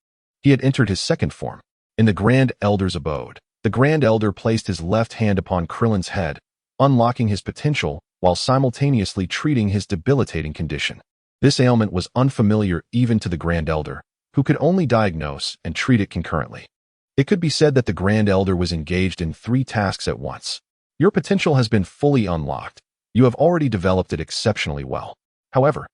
He had entered his second form. In the Grand Elder's abode, the Grand Elder placed his left hand upon Krillin's head, unlocking his potential while simultaneously treating his debilitating condition. This ailment was unfamiliar even to the Grand Elder, who could only diagnose and treat it concurrently. It could be said that the Grand Elder was engaged in 3 tasks at once. Your potential has been fully unlocked. You have already developed it exceptionally well. However,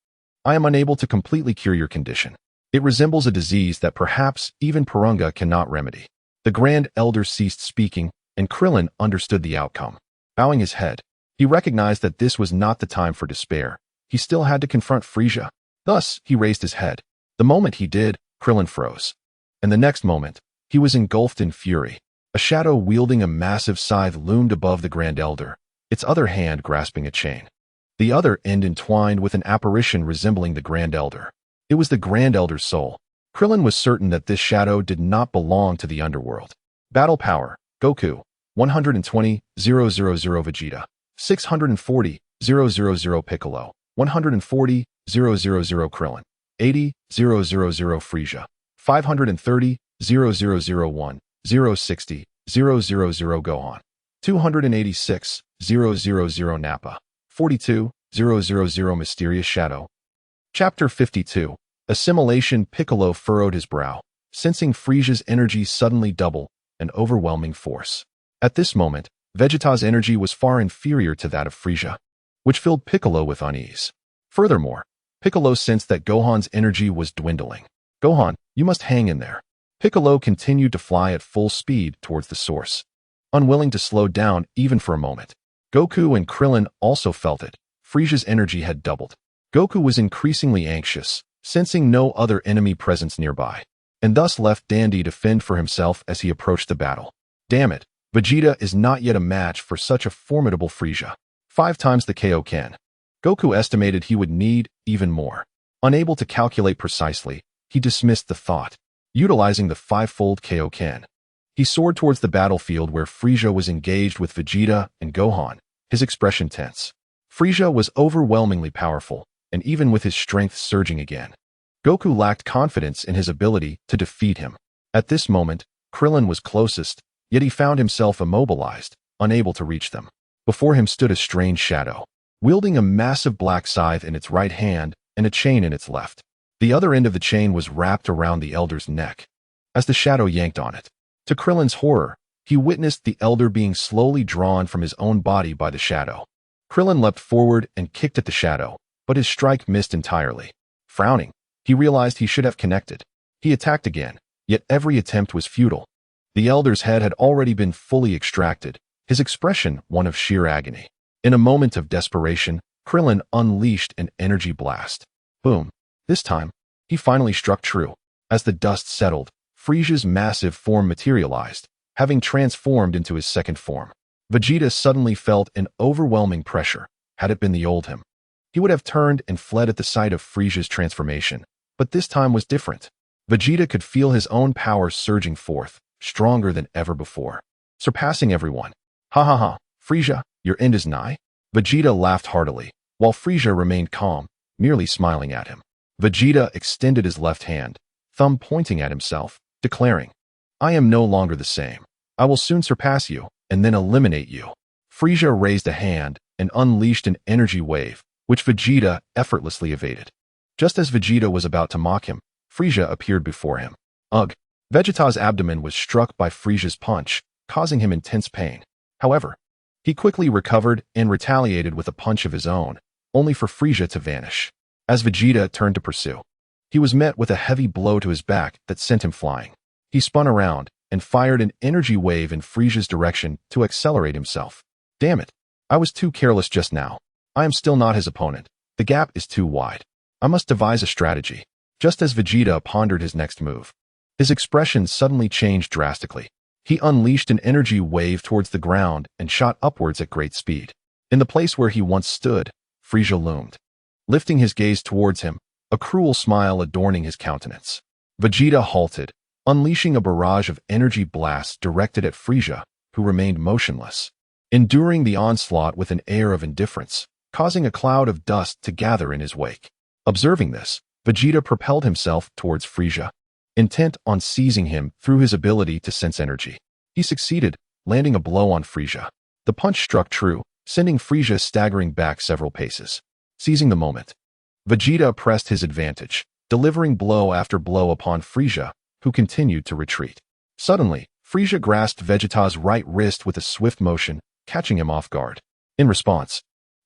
I am unable to completely cure your condition. It resembles a disease that perhaps even Purunga cannot remedy. The Grand Elder ceased speaking, and Krillin understood the outcome. Bowing his head, he recognized that this was not the time for despair. He still had to confront Frieza. Thus, he raised his head. The moment he did, Krillin froze. And the next moment, he was engulfed in fury. A shadow wielding a massive scythe loomed above the Grand Elder, its other hand grasping a chain. The other end entwined with an apparition resembling the Grand Elder. It was the Grand Elder's soul. Krillin was certain that this shadow did not belong to the underworld. Battle power, Goku, 120,000 Vegeta, 640,000 Piccolo, 140,000 Krillin, 80,000 Frieza, 530,001, 060,000 Gohan, 286,000 Nappa, 42,000 Mysterious Shadow. Chapter 52. Assimilation. Piccolo furrowed his brow, sensing Frieza's energy suddenly double, an overwhelming force. At this moment, Vegeta's energy was far inferior to that of Frieza, which filled Piccolo with unease. Furthermore, Piccolo sensed that Gohan's energy was dwindling. Gohan, you must hang in there. Piccolo continued to fly at full speed towards the source, unwilling to slow down even for a moment. Goku and Krillin also felt it. Frieza's energy had doubled. Goku was increasingly anxious, sensing no other enemy presence nearby, and thus left Dandy to fend for himself as he approached the battle. Damn it, Vegeta is not yet a match for such a formidable Frieza. 5 times the Kaioken. Goku estimated he would need even more. Unable to calculate precisely, he dismissed the thought. Utilizing the 5-fold Kaioken, he soared towards the battlefield where Frieza was engaged with Vegeta and Gohan, his expression tense. Frieza was overwhelmingly powerful, and even with his strength surging again, Goku lacked confidence in his ability to defeat him. At this moment, Krillin was closest, yet he found himself immobilized, unable to reach them. Before him stood a strange shadow, wielding a massive black scythe in its right hand and a chain in its left. The other end of the chain was wrapped around the Elder's neck. As the shadow yanked on it, to Krillin's horror, he witnessed the Elder being slowly drawn from his own body by the shadow. Krillin leapt forward and kicked at the shadow, but his strike missed entirely. Frowning, he realized he should have connected. He attacked again, yet every attempt was futile. The Elder's head had already been fully extracted, his expression one of sheer agony. In a moment of desperation, Krillin unleashed an energy blast. Boom. This time, he finally struck true. As the dust settled, Frieza's massive form materialized, having transformed into his second form. Vegeta suddenly felt an overwhelming pressure. Had it been the old him, he would have turned and fled at the sight of Frieza's transformation. But this time was different. Vegeta could feel his own power surging forth, stronger than ever before, surpassing everyone. Ha ha ha, Frieza, your end is nigh? Vegeta laughed heartily, while Frieza remained calm, merely smiling at him. Vegeta extended his left hand, thumb pointing at himself, declaring, I am no longer the same. I will soon surpass you, and then eliminate you. Frieza raised a hand and unleashed an energy wave, which Vegeta effortlessly evaded. Just as Vegeta was about to mock him, Frieza appeared before him. Ugh! Vegeta's abdomen was struck by Frieza's punch, causing him intense pain. However, he quickly recovered and retaliated with a punch of his own, only for Frieza to vanish. As Vegeta turned to pursue, he was met with a heavy blow to his back that sent him flying. He spun around and fired an energy wave in Frieza's direction to accelerate himself. Damn it! I was too careless just now. I am still not his opponent. The gap is too wide. I must devise a strategy. Just as Vegeta pondered his next move, his expression suddenly changed drastically. He unleashed an energy wave towards the ground and shot upwards at great speed. In the place where he once stood, Frieza loomed, lifting his gaze towards him, a cruel smile adorning his countenance. Vegeta halted, unleashing a barrage of energy blasts directed at Frieza, who remained motionless, enduring the onslaught with an air of indifference, causing a cloud of dust to gather in his wake. Observing this, Vegeta propelled himself towards Frieza, intent on seizing him through his ability to sense energy. He succeeded, landing a blow on Frieza. The punch struck true, sending Frieza staggering back several paces. Seizing the moment, Vegeta pressed his advantage, delivering blow after blow upon Frieza, who continued to retreat. Suddenly, Frieza grasped Vegeta's right wrist with a swift motion, catching him off guard. In response,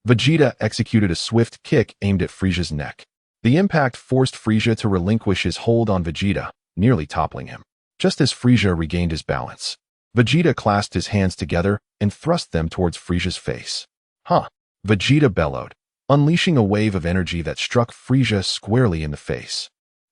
Vegeta executed a swift kick aimed at Frieza's neck. The impact forced Frieza to relinquish his hold on Vegeta, nearly toppling him. Just as Frieza regained his balance, Vegeta clasped his hands together and thrust them towards Frieza's face. Huh! Vegeta bellowed, unleashing a wave of energy that struck Frieza squarely in the face.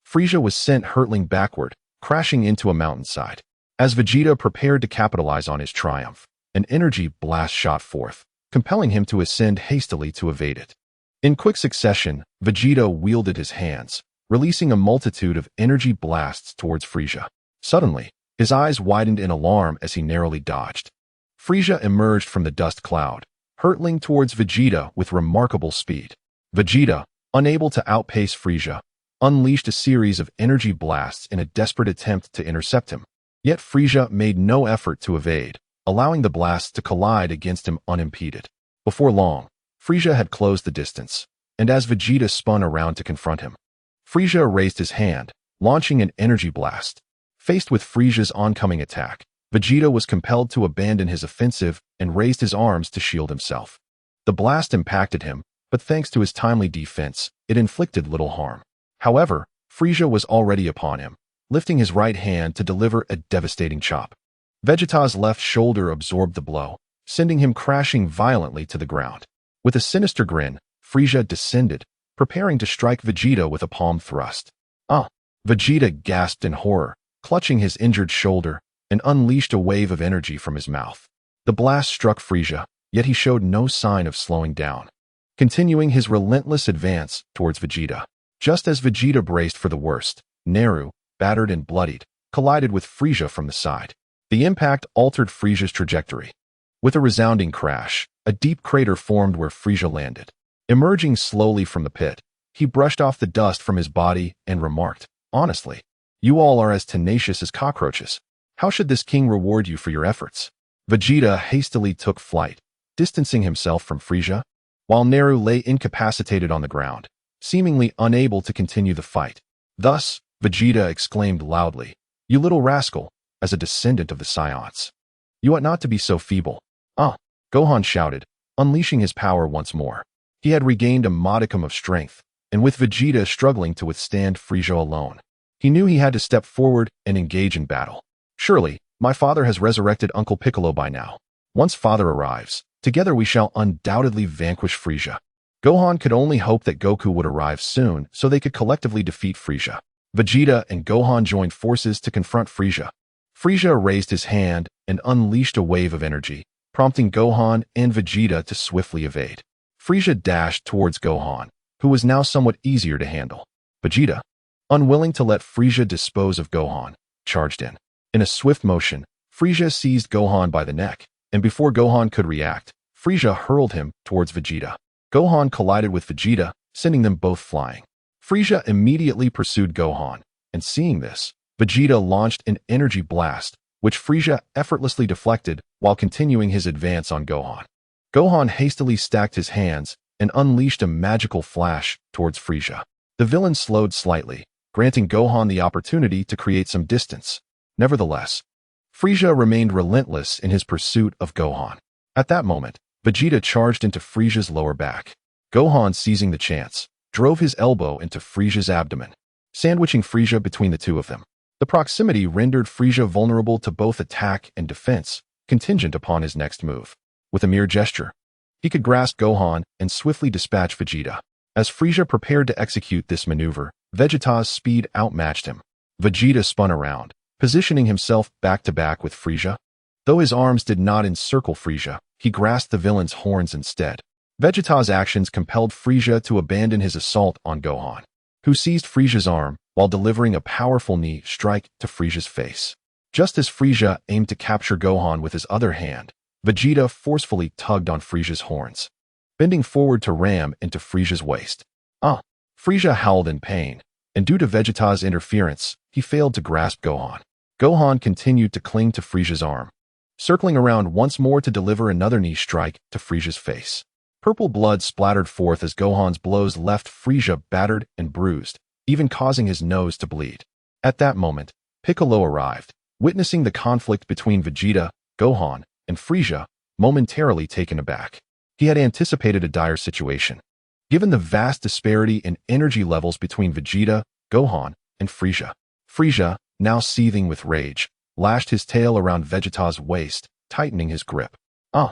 Frieza was sent hurtling backward, crashing into a mountainside. As Vegeta prepared to capitalize on his triumph, an energy blast shot forth, compelling him to ascend hastily to evade it. In quick succession, Vegeta wielded his hands, releasing a multitude of energy blasts towards Frieza. Suddenly, his eyes widened in alarm as he narrowly dodged. Frieza emerged from the dust cloud, hurtling towards Vegeta with remarkable speed. Vegeta, unable to outpace Frieza, unleashed a series of energy blasts in a desperate attempt to intercept him. Yet Frieza made no effort to evade, allowing the blasts to collide against him unimpeded. Before long, Frieza had closed the distance, and as Vegeta spun around to confront him, Frieza raised his hand, launching an energy blast. Faced with Frieza's oncoming attack, Vegeta was compelled to abandon his offensive and raised his arms to shield himself. The blast impacted him, but thanks to his timely defense, it inflicted little harm. However, Frieza was already upon him, lifting his right hand to deliver a devastating chop. Vegeta's left shoulder absorbed the blow, sending him crashing violently to the ground. With a sinister grin, Frieza descended, preparing to strike Vegeta with a palm thrust. Vegeta gasped in horror, clutching his injured shoulder, and unleashed a wave of energy from his mouth. The blast struck Frieza, yet he showed no sign of slowing down, continuing his relentless advance towards Vegeta. Just as Vegeta braced for the worst, Naru, battered and bloodied, collided with Frieza from the side. The impact altered Frieza's trajectory. With a resounding crash, a deep crater formed where Frieza landed. Emerging slowly from the pit, he brushed off the dust from his body and remarked, "Honestly, you all are as tenacious as cockroaches. How should this king reward you for your efforts?" Vegeta hastily took flight, distancing himself from Frieza, while Naru lay incapacitated on the ground, seemingly unable to continue the fight. Thus, Vegeta exclaimed loudly, "You little rascal, as a descendant of the Saiyans, you ought not to be so feeble." Gohan shouted, unleashing his power once more. He had regained a modicum of strength, and with Vegeta struggling to withstand Frieza alone, he knew he had to step forward and engage in battle. "Surely, my father has resurrected Uncle Piccolo by now. Once father arrives, together we shall undoubtedly vanquish Frieza." Gohan could only hope that Goku would arrive soon so they could collectively defeat Frieza. Vegeta and Gohan joined forces to confront Frieza. Frieza raised his hand and unleashed a wave of energy, prompting Gohan and Vegeta to swiftly evade. Frieza dashed towards Gohan, who was now somewhat easier to handle. Vegeta, unwilling to let Frieza dispose of Gohan, charged in. In a swift motion, Frieza seized Gohan by the neck, and before Gohan could react, Frieza hurled him towards Vegeta. Gohan collided with Vegeta, sending them both flying. Frieza immediately pursued Gohan, and seeing this, Vegeta launched an energy blast, which Frieza effortlessly deflected while continuing his advance on Gohan. Gohan hastily stacked his hands and unleashed a magical flash towards Frieza. The villain slowed slightly, granting Gohan the opportunity to create some distance. Nevertheless, Frieza remained relentless in his pursuit of Gohan. At that moment, Vegeta charged into Frieza's lower back. Gohan, seizing the chance, drove his elbow into Frieza's abdomen, sandwiching Frieza between the two of them. The proximity rendered Frieza vulnerable to both attack and defense, contingent upon his next move. With a mere gesture, he could grasp Gohan and swiftly dispatch Vegeta. As Frieza prepared to execute this maneuver, Vegeta's speed outmatched him. Vegeta spun around, positioning himself back-to-back with Frieza. Though his arms did not encircle Frieza, he grasped the villain's horns instead. Vegeta's actions compelled Frieza to abandon his assault on Gohan, who seized Frieza's arm while delivering a powerful knee strike to Frieza's face. Just as Frieza aimed to capture Gohan with his other hand, Vegeta forcefully tugged on Frieza's horns, bending forward to ram into Frieza's waist. Frieza howled in pain, and due to Vegeta's interference, he failed to grasp Gohan. Gohan continued to cling to Frieza's arm, circling around once more to deliver another knee strike to Frieza's face. Purple blood splattered forth as Gohan's blows left Frieza battered and bruised, even causing his nose to bleed. At that moment, Piccolo arrived, witnessing the conflict between Vegeta, Gohan, and Frieza, momentarily taken aback. He had anticipated a dire situation. Given the vast disparity in energy levels between Vegeta, Gohan, and Frieza. Frieza, now seething with rage, lashed his tail around Vegeta's waist, tightening his grip. "Ah!"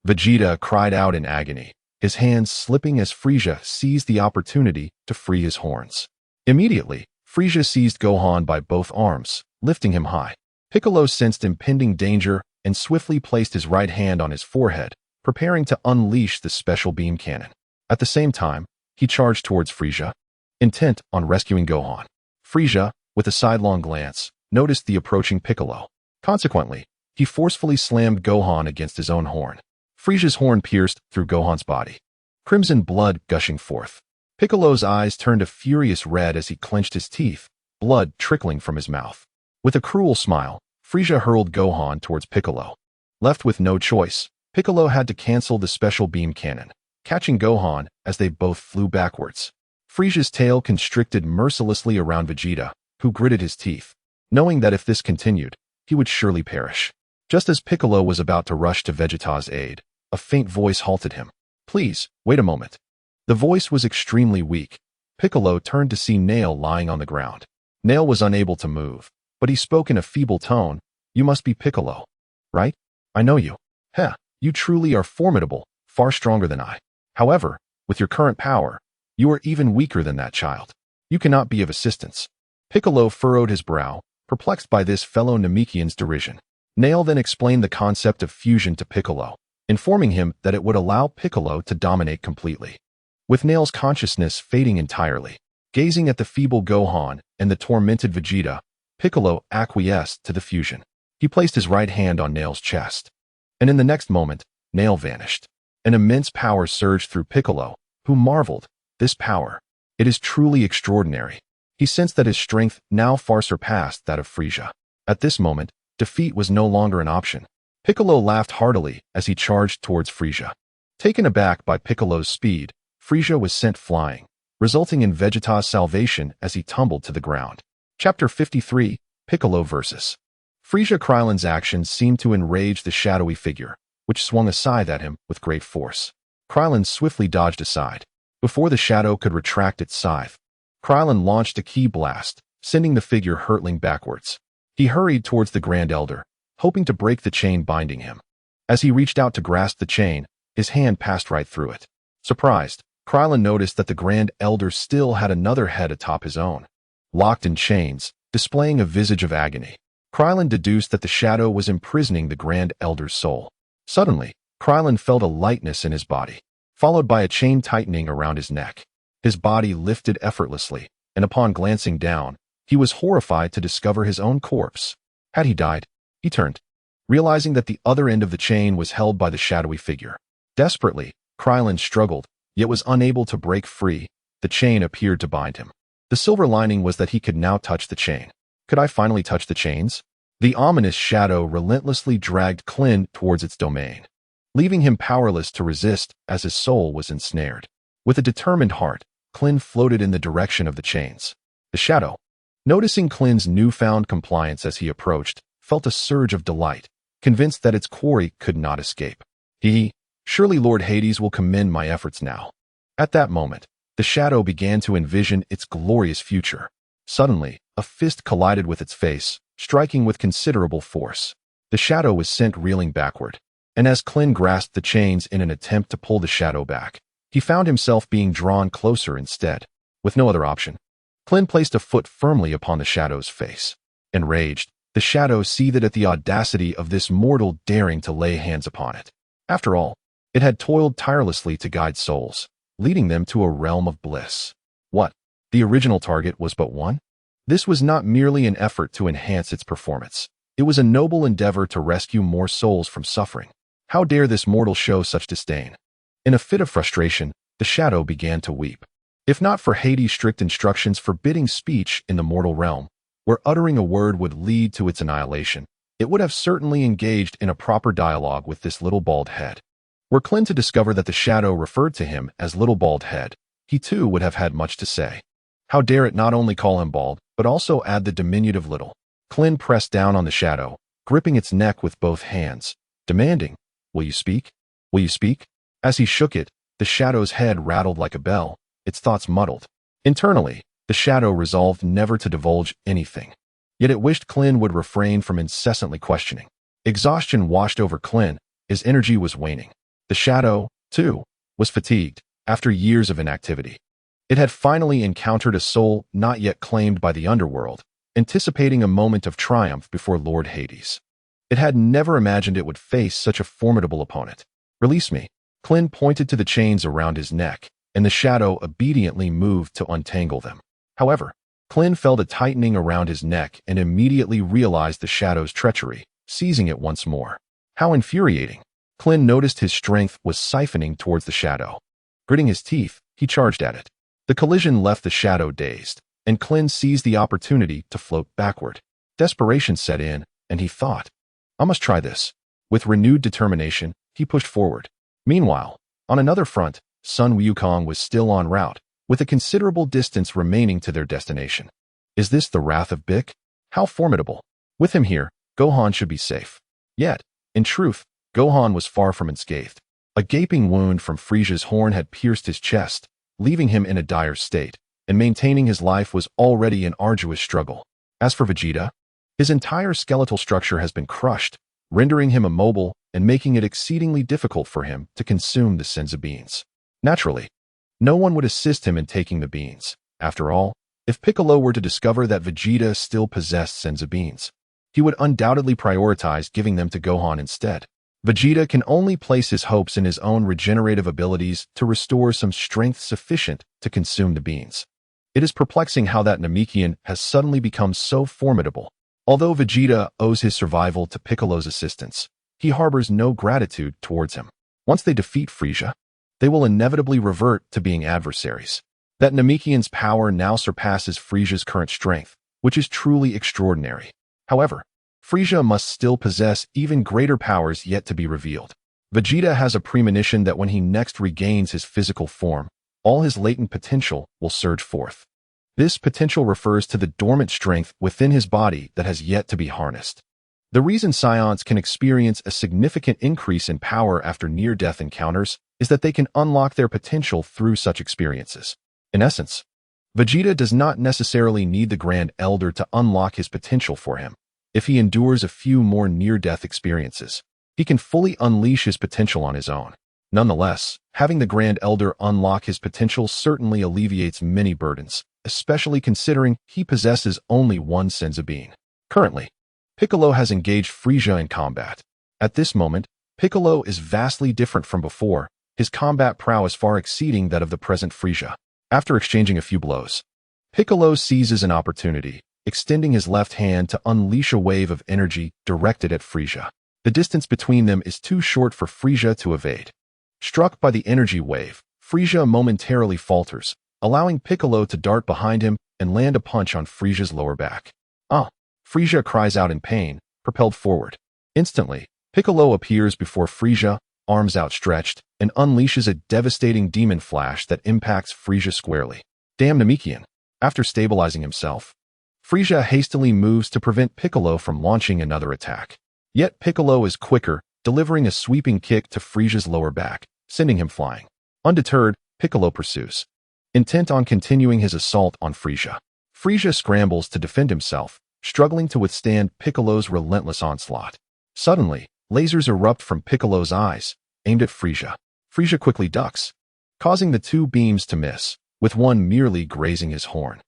Vegeta cried out in agony, his hands slipping as Frieza seized the opportunity to free his horns. Immediately, Frieza seized Gohan by both arms, lifting him high. Piccolo sensed impending danger and swiftly placed his right hand on his forehead, preparing to unleash the special beam cannon. At the same time, he charged towards Frieza, intent on rescuing Gohan. Frieza, with a sidelong glance, noticed the approaching Piccolo. Consequently, he forcefully slammed Gohan against his own horn. Frieza's horn pierced through Gohan's body, crimson blood gushing forth. Piccolo's eyes turned a furious red as he clenched his teeth, blood trickling from his mouth. With a cruel smile, Frieza hurled Gohan towards Piccolo. Left with no choice, Piccolo had to cancel the special beam cannon, catching Gohan as they both flew backwards. Frieza's tail constricted mercilessly around Vegeta, who gritted his teeth, knowing that if this continued, he would surely perish. Just as Piccolo was about to rush to Vegeta's aid, a faint voice halted him. "Please, wait a moment." The voice was extremely weak. Piccolo turned to see Nail lying on the ground. Nail was unable to move, but he spoke in a feeble tone. "You must be Piccolo, right? I know you. Heh, you truly are formidable, far stronger than I. However, with your current power, you are even weaker than that child. You cannot be of assistance." Piccolo furrowed his brow, perplexed by this fellow Namekian's derision. Nail then explained the concept of fusion to Piccolo, informing him that it would allow Piccolo to dominate completely. With Nail's consciousness fading entirely, gazing at the feeble Gohan and the tormented Vegeta, Piccolo acquiesced to the fusion. He placed his right hand on Nail's chest. And in the next moment, Nail vanished. An immense power surged through Piccolo, who marveled, "This power, it is truly extraordinary." He sensed that his strength now far surpassed that of Frieza. At this moment, defeat was no longer an option. Piccolo laughed heartily as he charged towards Frieza. Taken aback by Piccolo's speed, Frieza was sent flying, resulting in Vegeta's salvation as he tumbled to the ground. Chapter 53, Piccolo vs. Frieza. Krillin's actions seemed to enrage the shadowy figure, which swung a scythe at him with great force. Krillin swiftly dodged aside. Before the shadow could retract its scythe, Krillin launched a ki blast, sending the figure hurtling backwards. He hurried towards the Grand Elder, hoping to break the chain binding him. As he reached out to grasp the chain, his hand passed right through it. Surprised, Krillin noticed that the Grand Elder still had another head atop his own. Locked in chains, displaying a visage of agony, Krillin deduced that the shadow was imprisoning the Grand Elder's soul. Suddenly, Krillin felt a lightness in his body, followed by a chain tightening around his neck. His body lifted effortlessly, and upon glancing down, he was horrified to discover his own corpse. Had he died? He turned, realizing that the other end of the chain was held by the shadowy figure. Desperately, Krillin struggled, yet was unable to break free. The chain appeared to bind him. The silver lining was that he could now touch the chain. Could I finally touch the chains? The ominous shadow relentlessly dragged Clin towards its domain, leaving him powerless to resist as his soul was ensnared. With a determined heart, Clin floated in the direction of the chains. The shadow, noticing Clin's newfound compliance as he approached, felt a surge of delight, convinced that its quarry could not escape. Surely Lord Hades will commend my efforts now. At that moment, the shadow began to envision its glorious future. Suddenly, a fist collided with its face, striking with considerable force. The shadow was sent reeling backward, and as Clin grasped the chains in an attempt to pull the shadow back, he found himself being drawn closer instead. With no other option, Clin placed a foot firmly upon the shadow's face. Enraged, the shadow seethed at the audacity of this mortal daring to lay hands upon it. After all, it had toiled tirelessly to guide souls, leading them to a realm of bliss. What? The original target was but one? This was not merely an effort to enhance its performance. It was a noble endeavor to rescue more souls from suffering. How dare this mortal show such disdain? In a fit of frustration, the shadow began to weep. If not for Hades' strict instructions forbidding speech in the mortal realm, where uttering a word would lead to its annihilation, it would have certainly engaged in a proper dialogue with this little bald head. Were Clin to discover that the shadow referred to him as Little Bald Head, he too would have had much to say. How dare it not only call him bald, but also add the diminutive little? Clin pressed down on the shadow, gripping its neck with both hands, demanding, "Will you speak? Will you speak?" As he shook it, the shadow's head rattled like a bell, its thoughts muddled. Internally, the shadow resolved never to divulge anything. Yet it wished Clin would refrain from incessantly questioning. Exhaustion washed over Clin, his energy was waning. The shadow, too, was fatigued, after years of inactivity. It had finally encountered a soul not yet claimed by the underworld, anticipating a moment of triumph before Lord Hades. It had never imagined it would face such a formidable opponent. "Release me." Clin pointed to the chains around his neck, and the shadow obediently moved to untangle them. However, Clin felt a tightening around his neck and immediately realized the shadow's treachery, seizing it once more. How infuriating! Clin noticed his strength was siphoning towards the shadow. Gritting his teeth, he charged at it. The collision left the shadow dazed, and Clin seized the opportunity to float backward. Desperation set in, and he thought, "I must try this." With renewed determination, he pushed forward. Meanwhile, on another front, Sun Wukong was still en route, with a considerable distance remaining to their destination. Is this the wrath of Bic? How formidable! With him here, Gohan should be safe. Yet, in truth, Gohan was far from unscathed. A gaping wound from Frisia's horn had pierced his chest, leaving him in a dire state, and maintaining his life was already an arduous struggle. As for Vegeta, his entire skeletal structure has been crushed, rendering him immobile and making it exceedingly difficult for him to consume the Senzu beans. Naturally, no one would assist him in taking the beans. After all, if Piccolo were to discover that Vegeta still possessed Senzu beans, he would undoubtedly prioritize giving them to Gohan instead. Vegeta can only place his hopes in his own regenerative abilities to restore some strength sufficient to consume the beans. It is perplexing how that Namekian has suddenly become so formidable. Although Vegeta owes his survival to Piccolo's assistance, he harbors no gratitude towards him. Once they defeat Frisia, they will inevitably revert to being adversaries. That Namekian's power now surpasses Frisia's current strength, which is truly extraordinary. However, Frisia must still possess even greater powers yet to be revealed. Vegeta has a premonition that when he next regains his physical form, all his latent potential will surge forth. This potential refers to the dormant strength within his body that has yet to be harnessed. The reason Saiyans can experience a significant increase in power after near-death encounters is that they can unlock their potential through such experiences. In essence, Vegeta does not necessarily need the Grand Elder to unlock his potential for him. If he endures a few more near-death experiences, he can fully unleash his potential on his own. Nonetheless, having the Grand Elder unlock his potential certainly alleviates many burdens, especially considering he possesses only one Senzu bean. Currently, Piccolo has engaged Frisia in combat. At this moment, Piccolo is vastly different from before, his combat prowess far exceeding that of the present Frisia. After exchanging a few blows, Piccolo seizes an opportunity, extending his left hand to unleash a wave of energy directed at Frisia. The distance between them is too short for Frisia to evade. Struck by the energy wave, Frisia momentarily falters, allowing Piccolo to dart behind him and land a punch on Frisia's lower back. Frisia cries out in pain, propelled forward. Instantly, Piccolo appears before Frisia, arms outstretched, and unleashes a devastating demon flash that impacts Frisia squarely. Damn Namekian! After stabilizing himself, Frisia hastily moves to prevent Piccolo from launching another attack. Yet Piccolo is quicker, delivering a sweeping kick to Frisia's lower back, sending him flying. Undeterred, Piccolo pursues, intent on continuing his assault on Frisia. Frisia scrambles to defend himself, struggling to withstand Piccolo's relentless onslaught. Suddenly, lasers erupt from Piccolo's eyes, aimed at Frisia. Frisia quickly ducks, causing the two beams to miss, with one merely grazing his horn.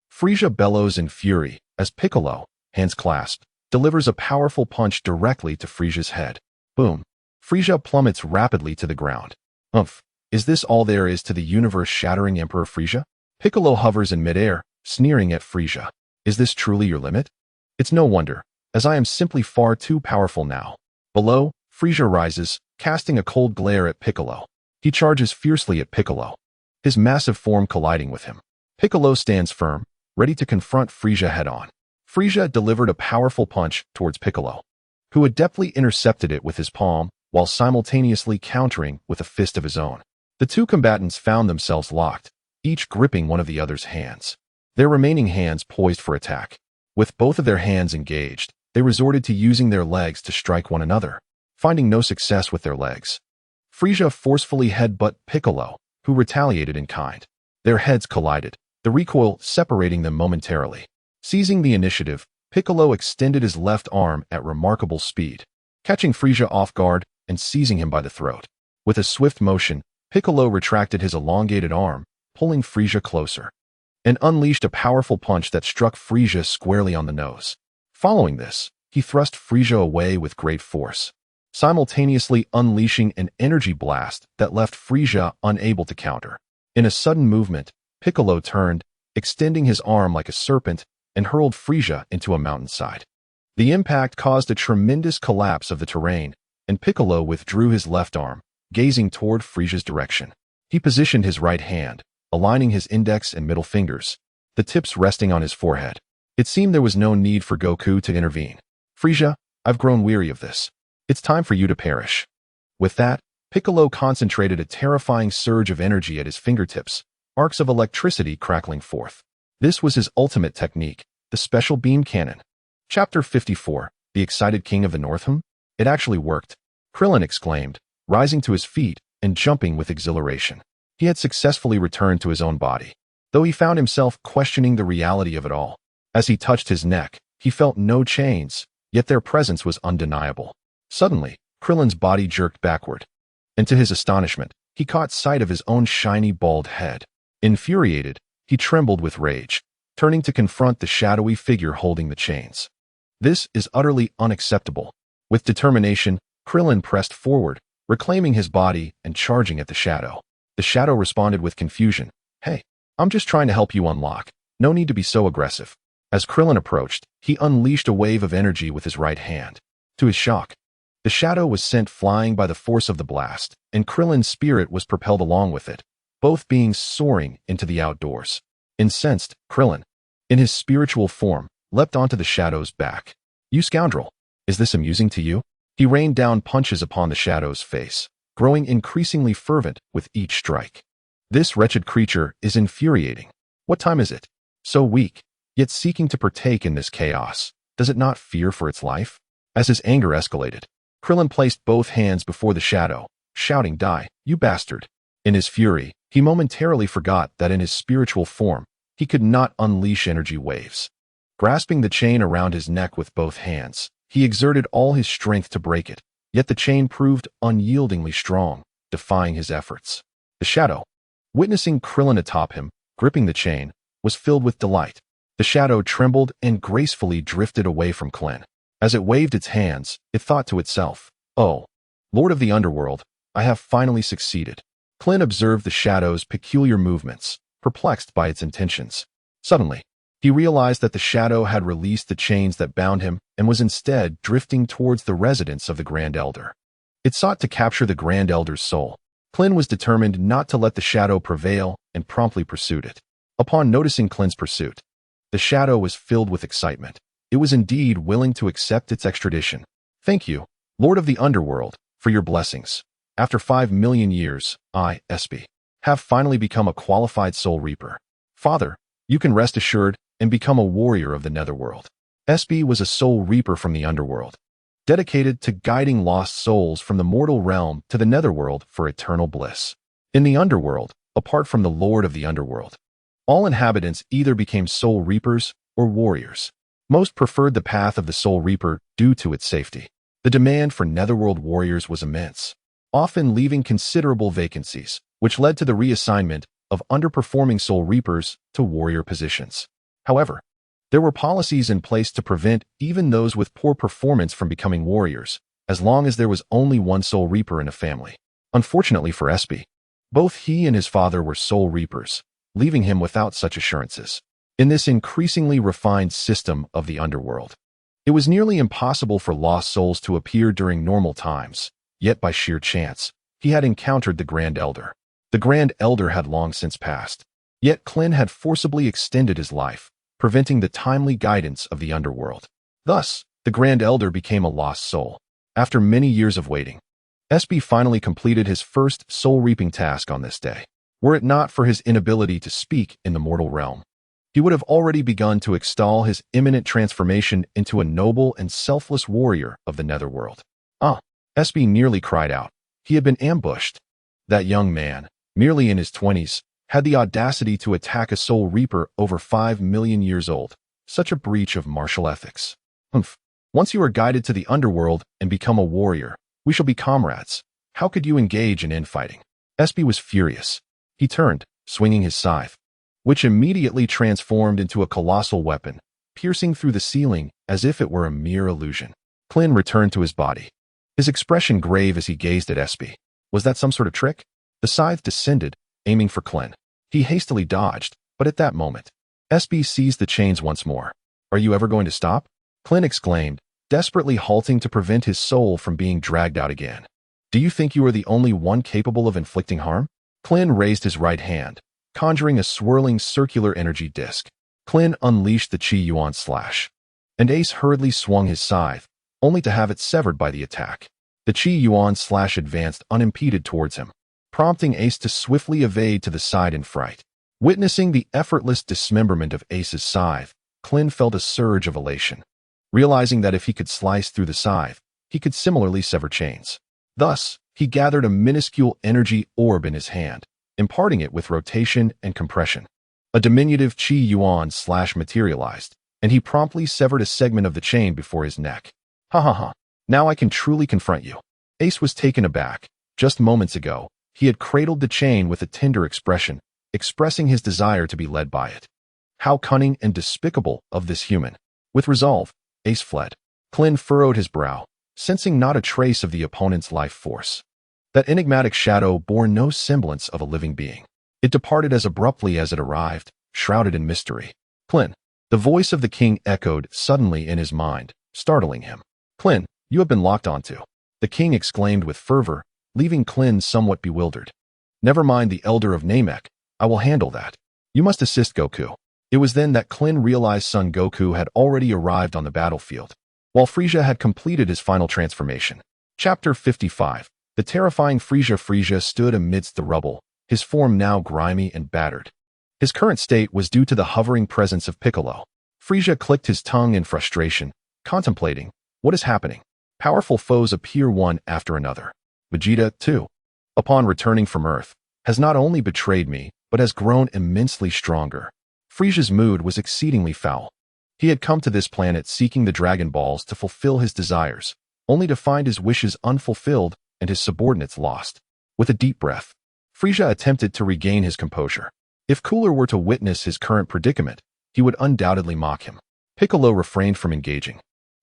Frisia bellows in fury as Piccolo, hands clasped, delivers a powerful punch directly to Frisia's head. Boom! Frisia plummets rapidly to the ground. Is this all there is to the universe-shattering Emperor Frisia? Piccolo hovers in midair, sneering at Frisia. Is this truly your limit? It's no wonder, as I am simply far too powerful now. Below, Frisia rises, casting a cold glare at Piccolo. He charges fiercely at Piccolo, his massive form colliding with him. Piccolo stands firm, ready to confront Frisia head-on. Frisia delivered a powerful punch towards Piccolo, who adeptly intercepted it with his palm while simultaneously countering with a fist of his own. The two combatants found themselves locked, each gripping one of the other's hands, their remaining hands poised for attack. With both of their hands engaged, they resorted to using their legs to strike one another, finding no success with their legs. Frieza forcefully headbutt Piccolo, who retaliated in kind. Their heads collided, the recoil separating them momentarily. Seizing the initiative, Piccolo extended his left arm at remarkable speed, catching Frieza off guard and seizing him by the throat. With a swift motion, Piccolo retracted his elongated arm, pulling Frieza closer, and unleashed a powerful punch that struck Frieza squarely on the nose. Following this, he thrust Frieza away with great force, simultaneously unleashing an energy blast that left Frieza unable to counter. In a sudden movement, Piccolo turned, extending his arm like a serpent, and hurled Frieza into a mountainside. The impact caused a tremendous collapse of the terrain, and Piccolo withdrew his left arm, gazing toward Frieza's direction. He positioned his right hand, aligning his index and middle fingers, the tips resting on his forehead. It seemed there was no need for Goku to intervene. "Frieza, I've grown weary of this. It's time for you to perish." With that, Piccolo concentrated a terrifying surge of energy at his fingertips, arcs of electricity crackling forth. This was his ultimate technique, the special beam cannon. Chapter 54, The Excited King of the North. It actually worked, Krillin exclaimed, rising to his feet and jumping with exhilaration. He had successfully returned to his own body, though he found himself questioning the reality of it all. As he touched his neck, he felt no chains, yet their presence was undeniable. Suddenly, Krillin's body jerked backward, and to his astonishment, he caught sight of his own shiny bald head. Infuriated, he trembled with rage, turning to confront the shadowy figure holding the chains. This is utterly unacceptable. With determination, Krillin pressed forward, reclaiming his body and charging at the shadow. The shadow responded with confusion. "Hey, I'm just trying to help you unlock. No need to be so aggressive." As Krillin approached, he unleashed a wave of energy with his right hand. To his shock, the shadow was sent flying by the force of the blast, and Krillin's spirit was propelled along with it, both beings soaring into the outdoors. Incensed, Krillin, in his spiritual form, leapt onto the shadow's back. "You scoundrel! Is this amusing to you?" He rained down punches upon the shadow's face, growing increasingly fervent with each strike. "This wretched creature is infuriating. What time is it? So weak, yet seeking to partake in this chaos. Does it not fear for its life?" As his anger escalated, Krillin placed both hands before the shadow, shouting, "Die, you bastard!" In his fury, he momentarily forgot that in his spiritual form, he could not unleash energy waves. Grasping the chain around his neck with both hands, he exerted all his strength to break it, yet the chain proved unyieldingly strong, defying his efforts. The shadow, witnessing Krillin atop him, gripping the chain, was filled with delight. The shadow trembled and gracefully drifted away from Krillin. As it waved its hands, it thought to itself, "Oh, Lord of the Underworld, I have finally succeeded." Krillin observed the shadow's peculiar movements, perplexed by its intentions. Suddenly, he realized that the shadow had released the chains that bound him and was instead drifting towards the residence of the Grand Elder. It sought to capture the Grand Elder's soul. Krillin was determined not to let the shadow prevail and promptly pursued it. Upon noticing Klin's pursuit, the shadow was filled with excitement. It was indeed willing to accept its extradition. "Thank you, Lord of the Underworld, for your blessings. After 5 million years, I, Espy, have finally become a qualified Soul Reaper. Father, you can rest assured and become a warrior of the Netherworld." Espy was a Soul Reaper from the Underworld, dedicated to guiding lost souls from the mortal realm to the Netherworld for eternal bliss. In the Underworld, apart from the Lord of the Underworld, all inhabitants either became Soul Reapers or warriors. Most preferred the path of the Soul Reaper due to its safety. The demand for Netherworld warriors was immense, often leaving considerable vacancies, which led to the reassignment of underperforming Soul Reapers to warrior positions. However, there were policies in place to prevent even those with poor performance from becoming warriors, as long as there was only one Soul Reaper in a family. Unfortunately for Espy, both he and his father were Soul Reapers, leaving him without such assurances. In this increasingly refined system of the Underworld, it was nearly impossible for lost souls to appear during normal times, yet by sheer chance, he had encountered the Grand Elder. The Grand Elder had long since passed, yet Krillin had forcibly extended his life, preventing the timely guidance of the Underworld. Thus, the Grand Elder became a lost soul. After many years of waiting, Espy finally completed his first soul-reaping task on this day. Were it not for his inability to speak in the mortal realm, he would have already begun to extol his imminent transformation into a noble and selfless warrior of the netherworld. Ah! SB nearly cried out. He had been ambushed. That young man, merely in his 20s, had the audacity to attack a Soul Reaper over 5 million years old. Such a breach of martial ethics. Humph. Once you are guided to the underworld and become a warrior, we shall be comrades. How could you engage in infighting? SB was furious. He turned, swinging his scythe, which immediately transformed into a colossal weapon, piercing through the ceiling as if it were a mere illusion. Clin returned to his body, his expression grave as he gazed at SB. Was that some sort of trick? The scythe descended, aiming for Clin. He hastily dodged, but at that moment, SB seized the chains once more. Are you ever going to stop? Clin exclaimed, desperately halting to prevent his soul from being dragged out again. Do you think you are the only one capable of inflicting harm? Clin raised his right hand, conjuring a swirling circular energy disk. Clin unleashed the Chi Yuan slash, and Ace hurriedly swung his scythe, only to have it severed by the attack. The Chi Yuan slash advanced unimpeded towards him, prompting Ace to swiftly evade to the side in fright. Witnessing the effortless dismemberment of Ace's scythe, Clin felt a surge of elation, realizing that if he could slice through the scythe, he could similarly sever chains. Thus, he gathered a minuscule energy orb in his hand, imparting it with rotation and compression. A diminutive Chi Yuan slash materialized, and he promptly severed a segment of the chain before his neck. Ha ha ha. Now I can truly confront you. Ace was taken aback. Just moments ago, he had cradled the chain with a tender expression, expressing his desire to be led by it. How cunning and despicable of this human. With resolve, Ace fled. Clin furrowed his brow, sensing not a trace of the opponent's life force. That enigmatic shadow bore no semblance of a living being. It departed as abruptly as it arrived, shrouded in mystery. Clin. The voice of the king echoed suddenly in his mind, startling him. Clin, you have been locked onto. The king exclaimed with fervor, leaving Clin somewhat bewildered. Never mind the elder of Namek, I will handle that. You must assist Goku. It was then that Clin realized Son Goku had already arrived on the battlefield, while Frieza had completed his final transformation. Chapter 55. The terrifying Frieza stood amidst the rubble, his form now grimy and battered. His current state was due to the hovering presence of Piccolo. Frieza clicked his tongue in frustration, contemplating, what is happening? Powerful foes appear one after another. Vegeta, too, upon returning from Earth, has not only betrayed me, but has grown immensely stronger. Frieza's mood was exceedingly foul. He had come to this planet seeking the Dragon Balls to fulfill his desires, only to find his wishes unfulfilled and his subordinates lost. With a deep breath, Frieza attempted to regain his composure. If Cooler were to witness his current predicament, he would undoubtedly mock him. Piccolo refrained from engaging,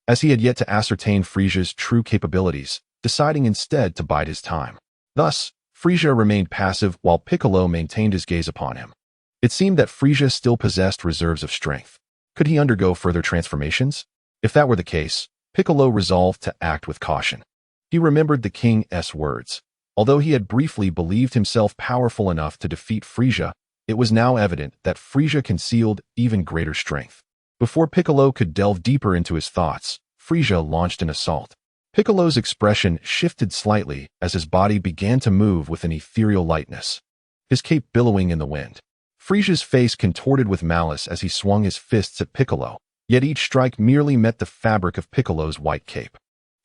as he had yet to ascertain Frieza's true capabilities, deciding instead to bide his time. Thus, Frieza remained passive while Piccolo maintained his gaze upon him. It seemed that Frieza still possessed reserves of strength. Could he undergo further transformations? If that were the case, Piccolo resolved to act with caution. He remembered the king's words. Although he had briefly believed himself powerful enough to defeat Frieza, it was now evident that Frieza concealed even greater strength. Before Piccolo could delve deeper into his thoughts, Frieza launched an assault. Piccolo's expression shifted slightly as his body began to move with an ethereal lightness, his cape billowing in the wind. Frieza's face contorted with malice as he swung his fists at Piccolo, yet each strike merely met the fabric of Piccolo's white cape.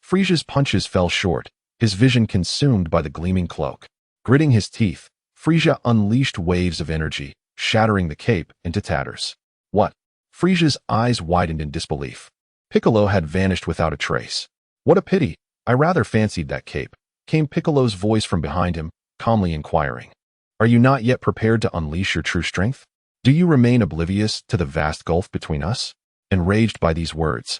Frieza's punches fell short, his vision consumed by the gleaming cloak. Gritting his teeth, Frieza unleashed waves of energy, shattering the cape into tatters. What? Frieza's eyes widened in disbelief. Piccolo had vanished without a trace. What a pity, I rather fancied that cape, came Piccolo's voice from behind him, calmly inquiring. Are you not yet prepared to unleash your true strength? Do you remain oblivious to the vast gulf between us? Enraged by these words,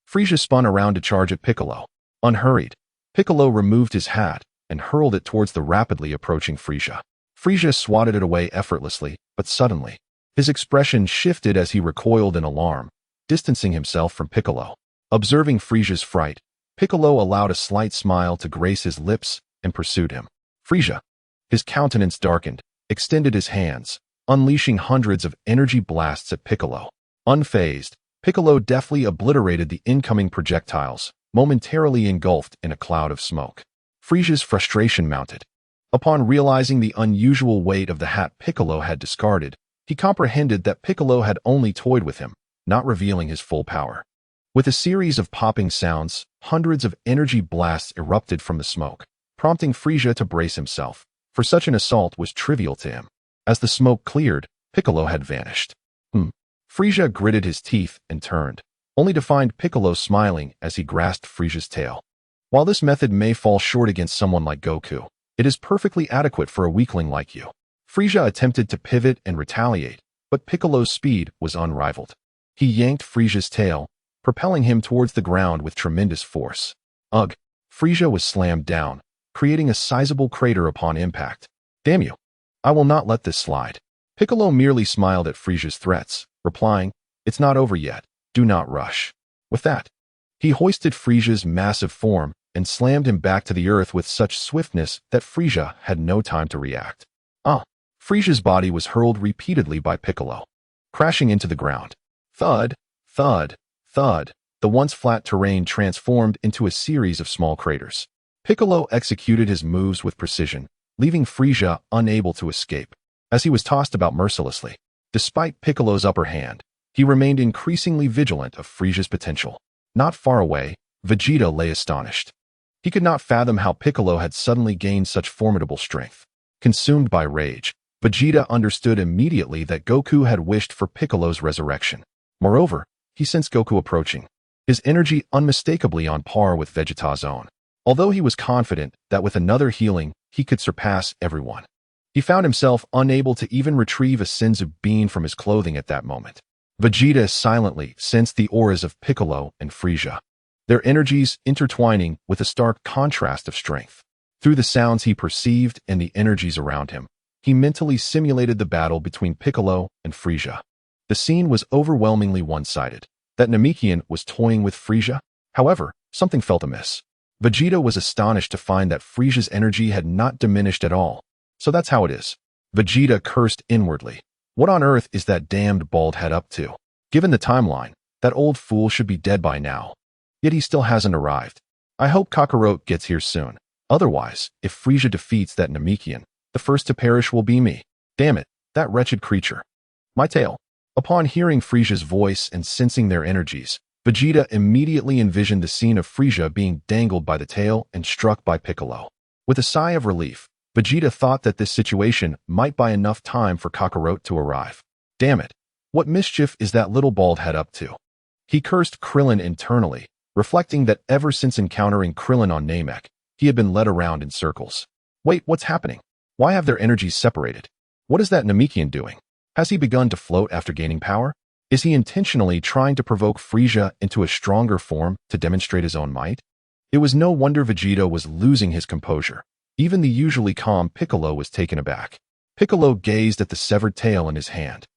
Frieza spun around to charge at Piccolo. Unhurried, Piccolo removed his hat and hurled it towards the rapidly approaching Frieza. Frieza swatted it away effortlessly, but suddenly, his expression shifted as he recoiled in alarm, distancing himself from Piccolo. Observing Frieza's fright, Piccolo allowed a slight smile to grace his lips and pursued him. Frieza, his countenance darkened, extended his hands, unleashing hundreds of energy blasts at Piccolo. Unfazed, Piccolo deftly obliterated the incoming projectiles, momentarily engulfed in a cloud of smoke. Frieza's frustration mounted. Upon realizing the unusual weight of the hat Piccolo had discarded, He comprehended that Piccolo had only toyed with him, not revealing his full power. With a series of popping sounds, hundreds of energy blasts erupted from the smoke, prompting Frieza to brace himself, for such an assault was trivial to him. As the smoke cleared, Piccolo had vanished. Frieza gritted his teeth and turned, only to find Piccolo smiling as he grasped Frieza's tail. While this method may fall short against someone like Goku, it is perfectly adequate for a weakling like you. Frieza attempted to pivot and retaliate, but Piccolo's speed was unrivaled. He yanked Frieza's tail, propelling him towards the ground with tremendous force. Ugh! Frieza was slammed down, creating a sizable crater upon impact. Damn you! I will not let this slide. Piccolo merely smiled at Frieza's threats, replying, "It's not over yet. Do not rush." With that, he hoisted Frieza's massive form and slammed him back to the earth with such swiftness that Frieza had no time to react. Frieza's body was hurled repeatedly by Piccolo, crashing into the ground. Thud, thud, thud. The once flat terrain transformed into a series of small craters. Piccolo executed his moves with precision, leaving Frieza unable to escape, as he was tossed about mercilessly. Despite Piccolo's upper hand, he remained increasingly vigilant of Frieza's potential. Not far away, Vegeta lay astonished. He could not fathom how Piccolo had suddenly gained such formidable strength. Consumed by rage, Vegeta understood immediately that Goku had wished for Piccolo's resurrection. Moreover, he sensed Goku approaching, his energy unmistakably on par with Vegeta's own. Although he was confident that with another healing, he could surpass everyone, he found himself unable to even retrieve a Senzu bean from his clothing at that moment. Vegeta silently sensed the auras of Piccolo and Frieza, their energies intertwining with a stark contrast of strength. Through the sounds he perceived and the energies around him, he mentally simulated the battle between Piccolo and Frieza. The scene was overwhelmingly one-sided. That Namekian was toying with Frieza? However, something felt amiss. Vegeta was astonished to find that Frieza's energy had not diminished at all. So that's how it is. Vegeta cursed inwardly. What on earth is that damned bald head up to? Given the timeline, that old fool should be dead by now. Yet he still hasn't arrived. I hope Kakarot gets here soon. Otherwise, if Frieza defeats that Namekian, the first to perish will be me. Damn it, that wretched creature. My tail. Upon hearing Frieza's voice and sensing their energies, Vegeta immediately envisioned the scene of Frieza being dangled by the tail and struck by Piccolo. With a sigh of relief, Vegeta thought that this situation might buy enough time for Kakarot to arrive. Damn it, what mischief is that little bald head up to? He cursed Krillin internally, reflecting that ever since encountering Krillin on Namek, he had been led around in circles. Wait, what's happening? Why have their energies separated? What is that Namekian doing? Has he begun to float after gaining power? Is he intentionally trying to provoke Frieza into a stronger form to demonstrate his own might? It was no wonder Vegeta was losing his composure. Even the usually calm Piccolo was taken aback. Piccolo gazed at the severed tail in his hand,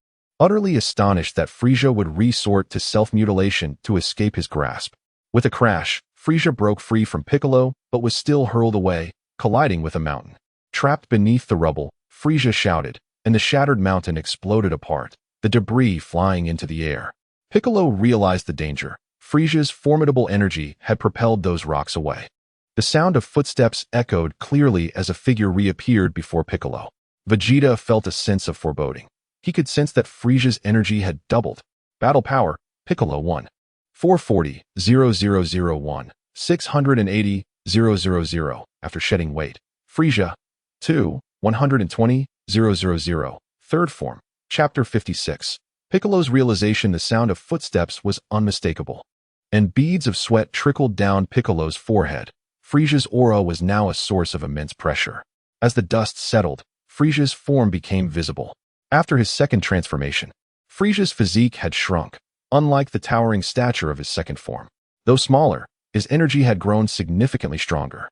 utterly astonished that Frieza would resort to self-mutilation to escape his grasp. With a crash, Frieza broke free from Piccolo but was still hurled away, colliding with a mountain. Trapped beneath the rubble, Frieza shouted, and the shattered mountain exploded apart, the debris flying into the air. Piccolo realized the danger. Frieza's formidable energy had propelled those rocks away. The sound of footsteps echoed clearly as a figure reappeared before Piccolo. Vegeta felt a sense of foreboding. He could sense that Frieza's energy had doubled. Battle power, Piccolo 1. 440,001, 680,000 after shedding weight. Frieza 2, 120,000, third form. Chapter 56. Piccolo's realization the sound of footsteps was unmistakable, and beads of sweat trickled down Piccolo's forehead. Frieza's aura was now a source of immense pressure. As the dust settled, Frieza's form became visible. After his second transformation, Frieza's physique had shrunk, unlike the towering stature of his second form. Though smaller, his energy had grown significantly stronger.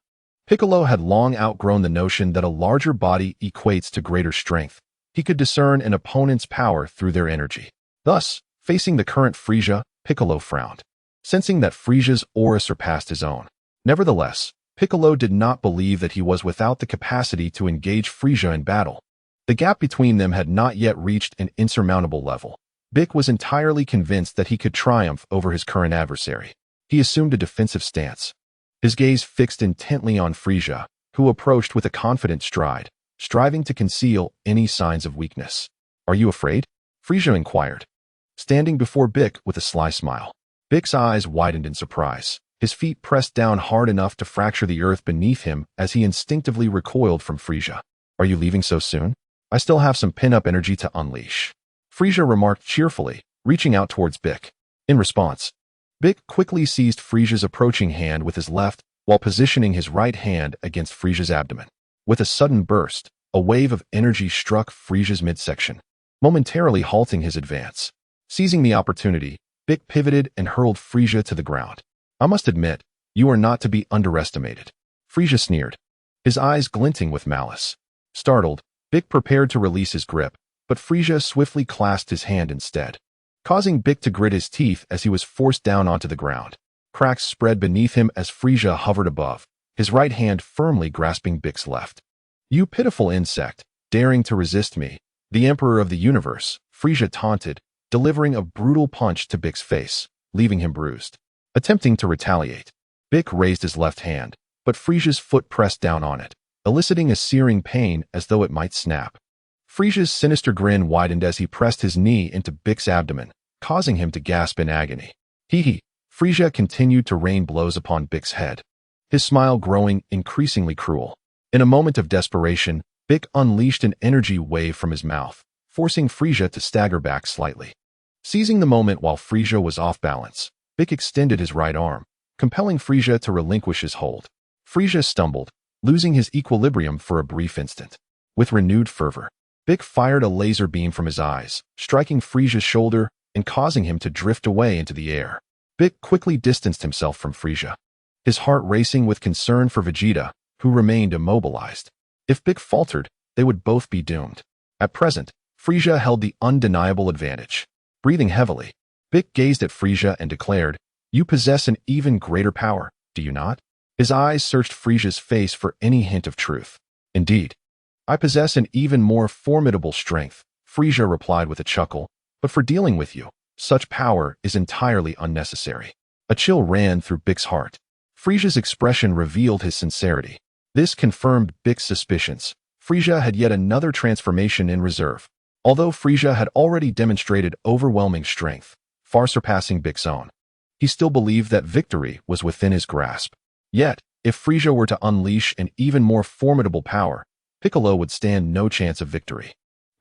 Piccolo had long outgrown the notion that a larger body equates to greater strength. He could discern an opponent's power through their energy. Thus, facing the current Frieza, Piccolo frowned, sensing that Frieza's aura surpassed his own. Nevertheless, Piccolo did not believe that he was without the capacity to engage Frieza in battle. The gap between them had not yet reached an insurmountable level. Bic was entirely convinced that he could triumph over his current adversary. He assumed a defensive stance, his gaze fixed intently on Frieza, who approached with a confident stride, striving to conceal any signs of weakness. "Are you afraid?" Frieza inquired, standing before Bick with a sly smile. Bick's eyes widened in surprise. His feet pressed down hard enough to fracture the earth beneath him as he instinctively recoiled from Frieza. Are you leaving so soon? I still have some pin-up energy to unleash. Frieza remarked cheerfully, reaching out towards Bick. In response, Bick quickly seized Frieza's approaching hand with his left while positioning his right hand against Frieza's abdomen. With a sudden burst, a wave of energy struck Frieza's midsection, momentarily halting his advance. Seizing the opportunity, Bick pivoted and hurled Frieza to the ground. I must admit, you are not to be underestimated. Frieza sneered, his eyes glinting with malice. Startled, Bick prepared to release his grip, but Frieza swiftly clasped his hand instead, causing Bick to grit his teeth as he was forced down onto the ground. Cracks spread beneath him as Frieza hovered above, his right hand firmly grasping Bick's left. You pitiful insect, daring to resist me, the Emperor of the Universe, Frieza taunted, delivering a brutal punch to Bick's face, leaving him bruised. Attempting to retaliate, Bick raised his left hand, but Frieza's foot pressed down on it, eliciting a searing pain as though it might snap. Frieza's sinister grin widened as he pressed his knee into Bick's abdomen, causing him to gasp in agony. Hee. Frieza continued to rain blows upon Bick's head, his smile growing increasingly cruel. In a moment of desperation, Bick unleashed an energy wave from his mouth, forcing Frieza to stagger back slightly. Seizing the moment while Frieza was off balance, Bick extended his right arm, compelling Frieza to relinquish his hold. Frieza stumbled, losing his equilibrium for a brief instant. With renewed fervor, Bick fired a laser beam from his eyes, striking Frieza's shoulder and causing him to drift away into the air. Bick quickly distanced himself from Frieza, his heart racing with concern for Vegeta, who remained immobilized. If Bick faltered, they would both be doomed. At present, Frieza held the undeniable advantage. Breathing heavily, Bick gazed at Frieza and declared, You possess an even greater power, do you not? His eyes searched Frieza's face for any hint of truth. Indeed, I possess an even more formidable strength, Frieza replied with a chuckle, but for dealing with you, such power is entirely unnecessary. A chill ran through Bick's heart. Frieza's expression revealed his sincerity. This confirmed Bick's suspicions. Frieza had yet another transformation in reserve. Although Frieza had already demonstrated overwhelming strength, far surpassing Bick's own, he still believed that victory was within his grasp. Yet, if Frieza were to unleash an even more formidable power, Piccolo would stand no chance of victory.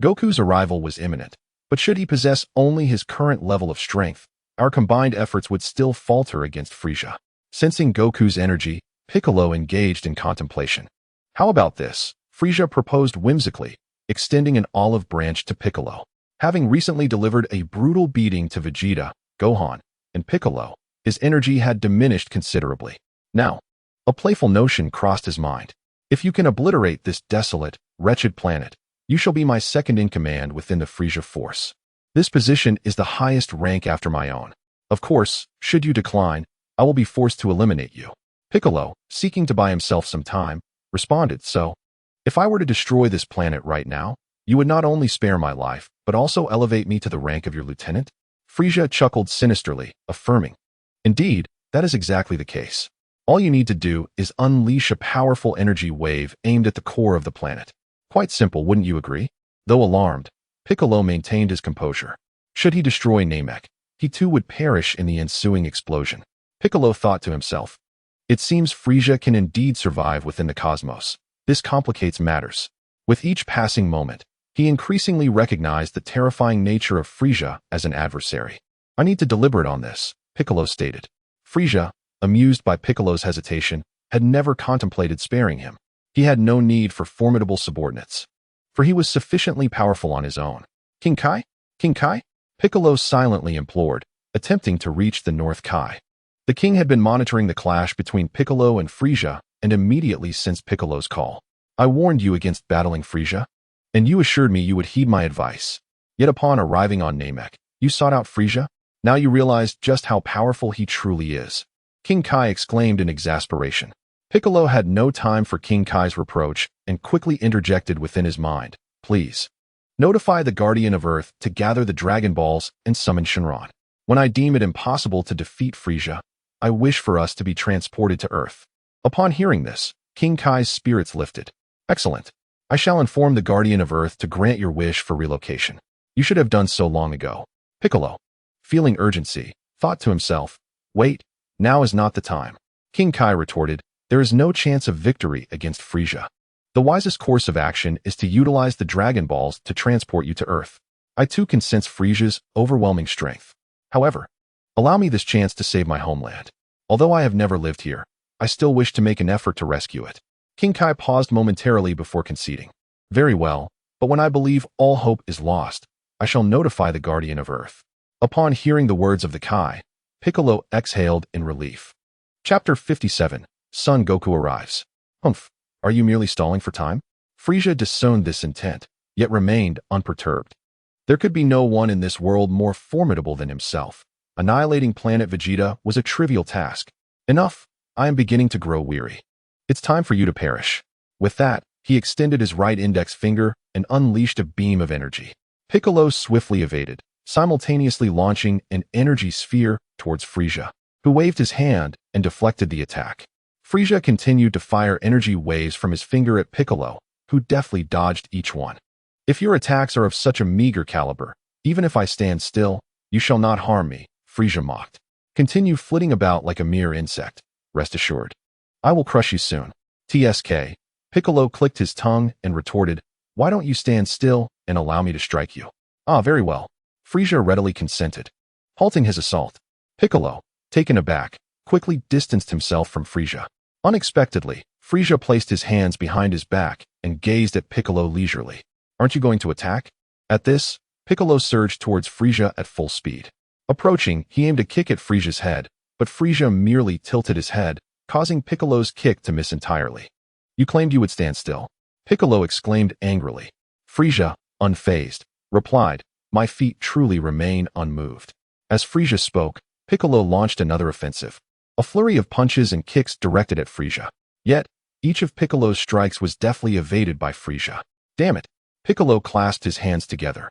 Goku's arrival was imminent, but should he possess only his current level of strength, our combined efforts would still falter against Frieza. Sensing Goku's energy, Piccolo engaged in contemplation. How about this? Frieza proposed whimsically, extending an olive branch to Piccolo. Having recently delivered a brutal beating to Vegeta, Gohan, and Piccolo, his energy had diminished considerably. Now, a playful notion crossed his mind. If you can obliterate this desolate, wretched planet, you shall be my second-in-command within the Frieza force. This position is the highest rank after my own. Of course, should you decline, I will be forced to eliminate you. Piccolo, seeking to buy himself some time, responded, So, if I were to destroy this planet right now, you would not only spare my life, but also elevate me to the rank of your lieutenant? Frieza chuckled sinisterly, affirming, Indeed, that is exactly the case. All you need to do is unleash a powerful energy wave aimed at the core of the planet. Quite simple, wouldn't you agree? Though alarmed, Piccolo maintained his composure. Should he destroy Namek, he too would perish in the ensuing explosion. Piccolo thought to himself, It seems Frieza can indeed survive within the cosmos. This complicates matters. With each passing moment, he increasingly recognized the terrifying nature of Frieza as an adversary. I need to deliberate on this, Piccolo stated. Frieza, amused by Piccolo's hesitation, had never contemplated sparing him. He had no need for formidable subordinates, for he was sufficiently powerful on his own. King Kai? King Kai? Piccolo silently implored, attempting to reach the North Kai. The king had been monitoring the clash between Piccolo and Frieza and immediately sensed Piccolo's call. I warned you against battling Frieza, and you assured me you would heed my advice. Yet upon arriving on Namek, you sought out Frieza? Now you realize just how powerful he truly is. King Kai exclaimed in exasperation. Piccolo had no time for King Kai's reproach and quickly interjected within his mind, Please, notify the Guardian of Earth to gather the Dragon Balls and summon Shenron. When I deem it impossible to defeat Frieza, I wish for us to be transported to Earth. Upon hearing this, King Kai's spirits lifted. Excellent. I shall inform the Guardian of Earth to grant your wish for relocation. You should have done so long ago. Piccolo, feeling urgency, thought to himself, wait, now is not the time. King Kai retorted, there is no chance of victory against Frieza. The wisest course of action is to utilize the Dragon Balls to transport you to Earth. I too can sense Frieza's overwhelming strength. However, allow me this chance to save my homeland. Although I have never lived here, I still wish to make an effort to rescue it. King Kai paused momentarily before conceding. Very well, but when I believe all hope is lost, I shall notify the Guardian of Earth. Upon hearing the words of the Kai, Piccolo exhaled in relief. Chapter 57, Son Goku arrives. Humph, are you merely stalling for time? Frieza discerned this intent, yet remained unperturbed. There could be no one in this world more formidable than himself. Annihilating planet Vegeta was a trivial task. Enough, I am beginning to grow weary. It's time for you to perish. With that, he extended his right index finger and unleashed a beam of energy. Piccolo swiftly evaded, simultaneously launching an energy sphere towards Frieza, who waved his hand and deflected the attack. Frieza continued to fire energy waves from his finger at Piccolo, who deftly dodged each one. If your attacks are of such a meager caliber, even if I stand still, you shall not harm me, Frieza mocked. Continue flitting about like a mere insect. Rest assured, I will crush you soon. TSK. Piccolo clicked his tongue and retorted, why don't you stand still and allow me to strike you? Ah, very well. Frieza readily consented. Halting his assault, Piccolo, taken aback, quickly distanced himself from Frieza. Unexpectedly, Frieza placed his hands behind his back and gazed at Piccolo leisurely. Aren't you going to attack? At this, Piccolo surged towards Frieza at full speed. Approaching, he aimed a kick at Frieza's head, but Frieza merely tilted his head, causing Piccolo's kick to miss entirely. You claimed you would stand still. Piccolo exclaimed angrily. Frieza, unfazed, replied, my feet truly remain unmoved. As Frieza spoke, Piccolo launched another offensive. A flurry of punches and kicks directed at Frieza. Yet, each of Piccolo's strikes was deftly evaded by Frieza. Damn it! Piccolo clasped his hands together,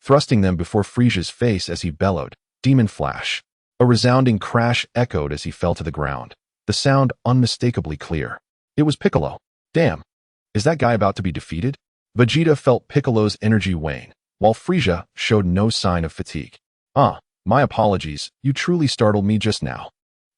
thrusting them before Frieza's face as he bellowed, Demon Flash. A resounding crash echoed as he fell to the ground, the sound unmistakably clear. It was Piccolo. Damn! Is that guy about to be defeated? Vegeta felt Piccolo's energy wane, while Frieza showed no sign of fatigue. My apologies, you truly startled me just now.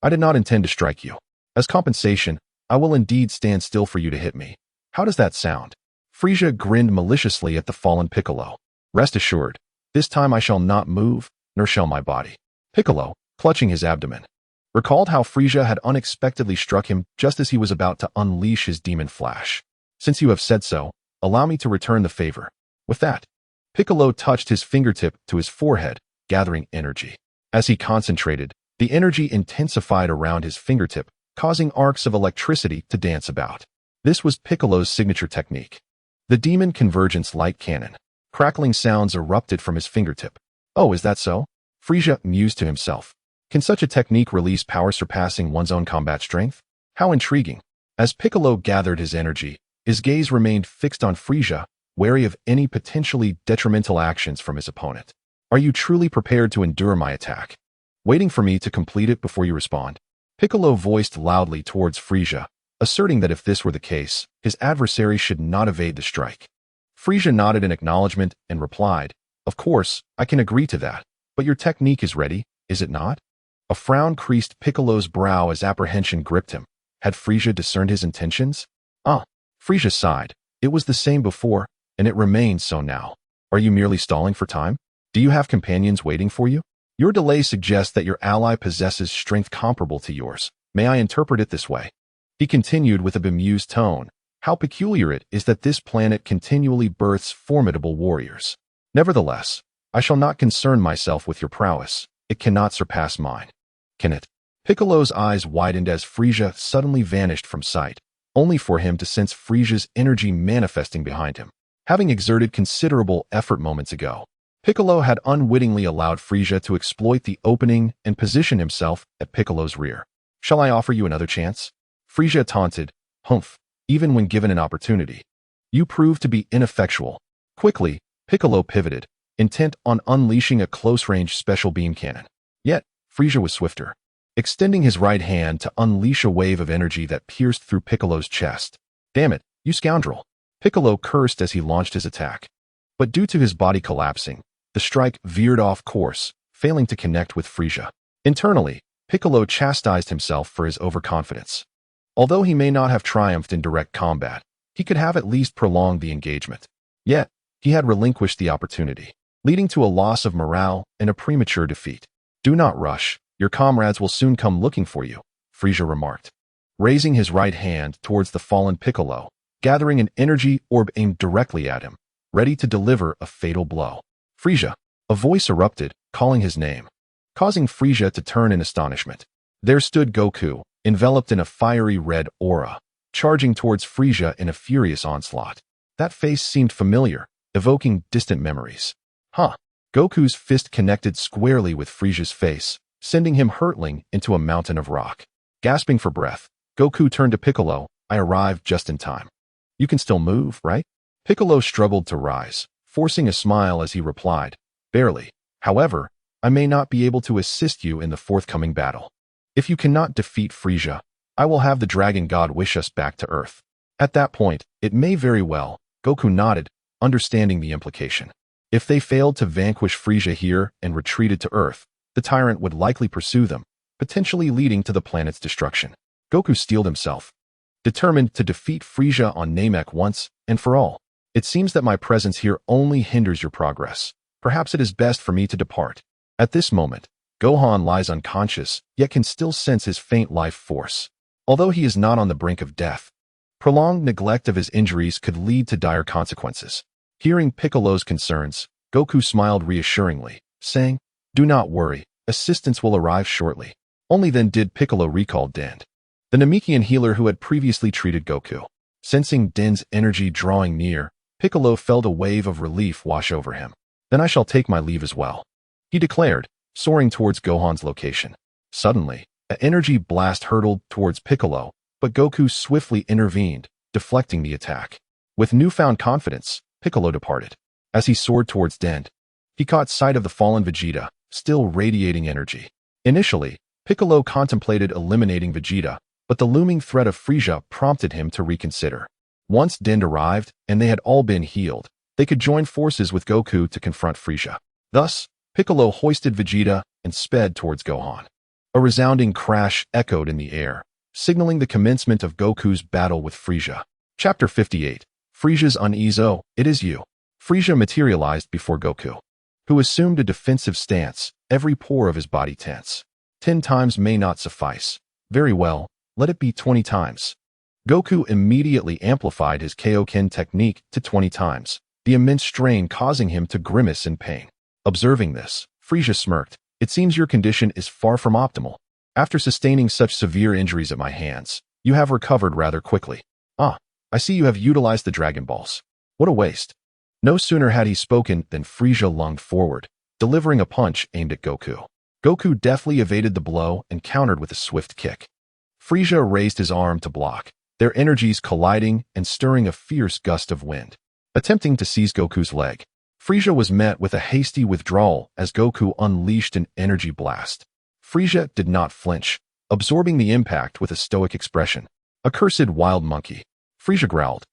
I did not intend to strike you. As compensation, I will indeed stand still for you to hit me. How does that sound? Frieza grinned maliciously at the fallen Piccolo. Rest assured, this time I shall not move, nor shall my body. Piccolo, clutching his abdomen, recalled how Frieza had unexpectedly struck him just as he was about to unleash his Demon Flash. Since you have said so, allow me to return the favor. With that, Piccolo touched his fingertip to his forehead, gathering energy. As he concentrated, the energy intensified around his fingertip, causing arcs of electricity to dance about. This was Piccolo's signature technique. The Demon Convergence Light Cannon. Crackling sounds erupted from his fingertip. Oh, is that so? Frieza mused to himself. Can such a technique release power surpassing one's own combat strength? How intriguing. As Piccolo gathered his energy, his gaze remained fixed on Frieza, wary of any potentially detrimental actions from his opponent. Are you truly prepared to endure my attack? Waiting for me to complete it before you respond? Piccolo voiced loudly towards Frieza, asserting that if this were the case, his adversary should not evade the strike. Frieza nodded in acknowledgement and replied, of course, I can agree to that, but your technique is ready, is it not? A frown creased Piccolo's brow as apprehension gripped him. Had Frieza discerned his intentions? Frieza sighed. It was the same before, and it remains so now. Are you merely stalling for time? Do you have companions waiting for you? Your delay suggests that your ally possesses strength comparable to yours. May I interpret it this way? He continued with a bemused tone. How peculiar it is that this planet continually births formidable warriors. Nevertheless, I shall not concern myself with your prowess. It cannot surpass mine. Can it? Piccolo's eyes widened as Frieza suddenly vanished from sight, only for him to sense Frieza's energy manifesting behind him. Having exerted considerable effort moments ago, Piccolo had unwittingly allowed Frieza to exploit the opening and position himself at Piccolo's rear. Shall I offer you another chance? Frieza taunted, humph, even when given an opportunity. You prove to be ineffectual. Quickly, Piccolo pivoted, intent on unleashing a close-range special beam cannon. Yet, Frieza was swifter, extending his right hand to unleash a wave of energy that pierced through Piccolo's chest. Damn it, you scoundrel! Piccolo cursed as he launched his attack. But due to his body collapsing, The strike veered off course, failing to connect with Frieza. Internally, Piccolo chastised himself for his overconfidence. Although he may not have triumphed in direct combat, he could have at least prolonged the engagement. Yet, he had relinquished the opportunity, leading to a loss of morale and a premature defeat. "Do not rush. Your comrades will soon come looking for you," Frieza remarked, raising his right hand towards the fallen Piccolo, gathering an energy orb aimed directly at him, ready to deliver a fatal blow. "Frieza!" A voice erupted, calling his name, causing Frieza to turn in astonishment. There stood Goku, enveloped in a fiery red aura, charging towards Frieza in a furious onslaught. That face seemed familiar, evoking distant memories. Huh! Goku's fist connected squarely with Frieza's face, sending him hurtling into a mountain of rock. Gasping for breath, Goku turned to Piccolo. "I arrived just in time. You can still move, right?" Piccolo struggled to rise, forcing a smile as he replied, "Barely. However, I may not be able to assist you in the forthcoming battle. If you cannot defeat Frieza, I will have the Dragon God wish us back to Earth." At that point, it may very well, Goku nodded, understanding the implication. If they failed to vanquish Frieza here and retreated to Earth, the tyrant would likely pursue them, potentially leading to the planet's destruction. Goku steeled himself, determined to defeat Frieza on Namek once and for all. "It seems that my presence here only hinders your progress. Perhaps it is best for me to depart." At this moment, Gohan lies unconscious, yet can still sense his faint life force. Although he is not on the brink of death, prolonged neglect of his injuries could lead to dire consequences. Hearing Piccolo's concerns, Goku smiled reassuringly, saying, "Do not worry, assistance will arrive shortly." Only then did Piccolo recall Tien, the Namekian healer who had previously treated Goku. Sensing Tien's energy drawing near, Piccolo felt a wave of relief wash over him. "Then I shall take my leave as well," he declared, soaring towards Gohan's location. Suddenly, an energy blast hurtled towards Piccolo, but Goku swiftly intervened, deflecting the attack. With newfound confidence, Piccolo departed. As he soared towards Tien, he caught sight of the fallen Vegeta, still radiating energy. Initially, Piccolo contemplated eliminating Vegeta, but the looming threat of Frieza prompted him to reconsider. Once Tien arrived, and they had all been healed, they could join forces with Goku to confront Frieza. Thus, Piccolo hoisted Vegeta and sped towards Gohan. A resounding crash echoed in the air, signaling the commencement of Goku's battle with Frieza. Chapter 58. Frieza's Unease. "Oh, it is you." Frieza materialized before Goku, who assumed a defensive stance, every pore of his body tense. 10 times may not suffice. Very well, let it be 20 times. Goku immediately amplified his Kaioken technique to 20 times, the immense strain causing him to grimace in pain. Observing this, Frieza smirked. "It seems your condition is far from optimal. After sustaining such severe injuries at my hands, you have recovered rather quickly. Ah, I see you have utilized the Dragon Balls. What a waste." No sooner had he spoken than Frieza lunged forward, delivering a punch aimed at Goku. Goku deftly evaded the blow and countered with a swift kick. Frieza raised his arm to block, their energies colliding and stirring a fierce gust of wind. Attempting to seize Goku's leg, Frieza was met with a hasty withdrawal as Goku unleashed an energy blast. Frieza did not flinch, absorbing the impact with a stoic expression. "Accursed wild monkey," Frieza growled,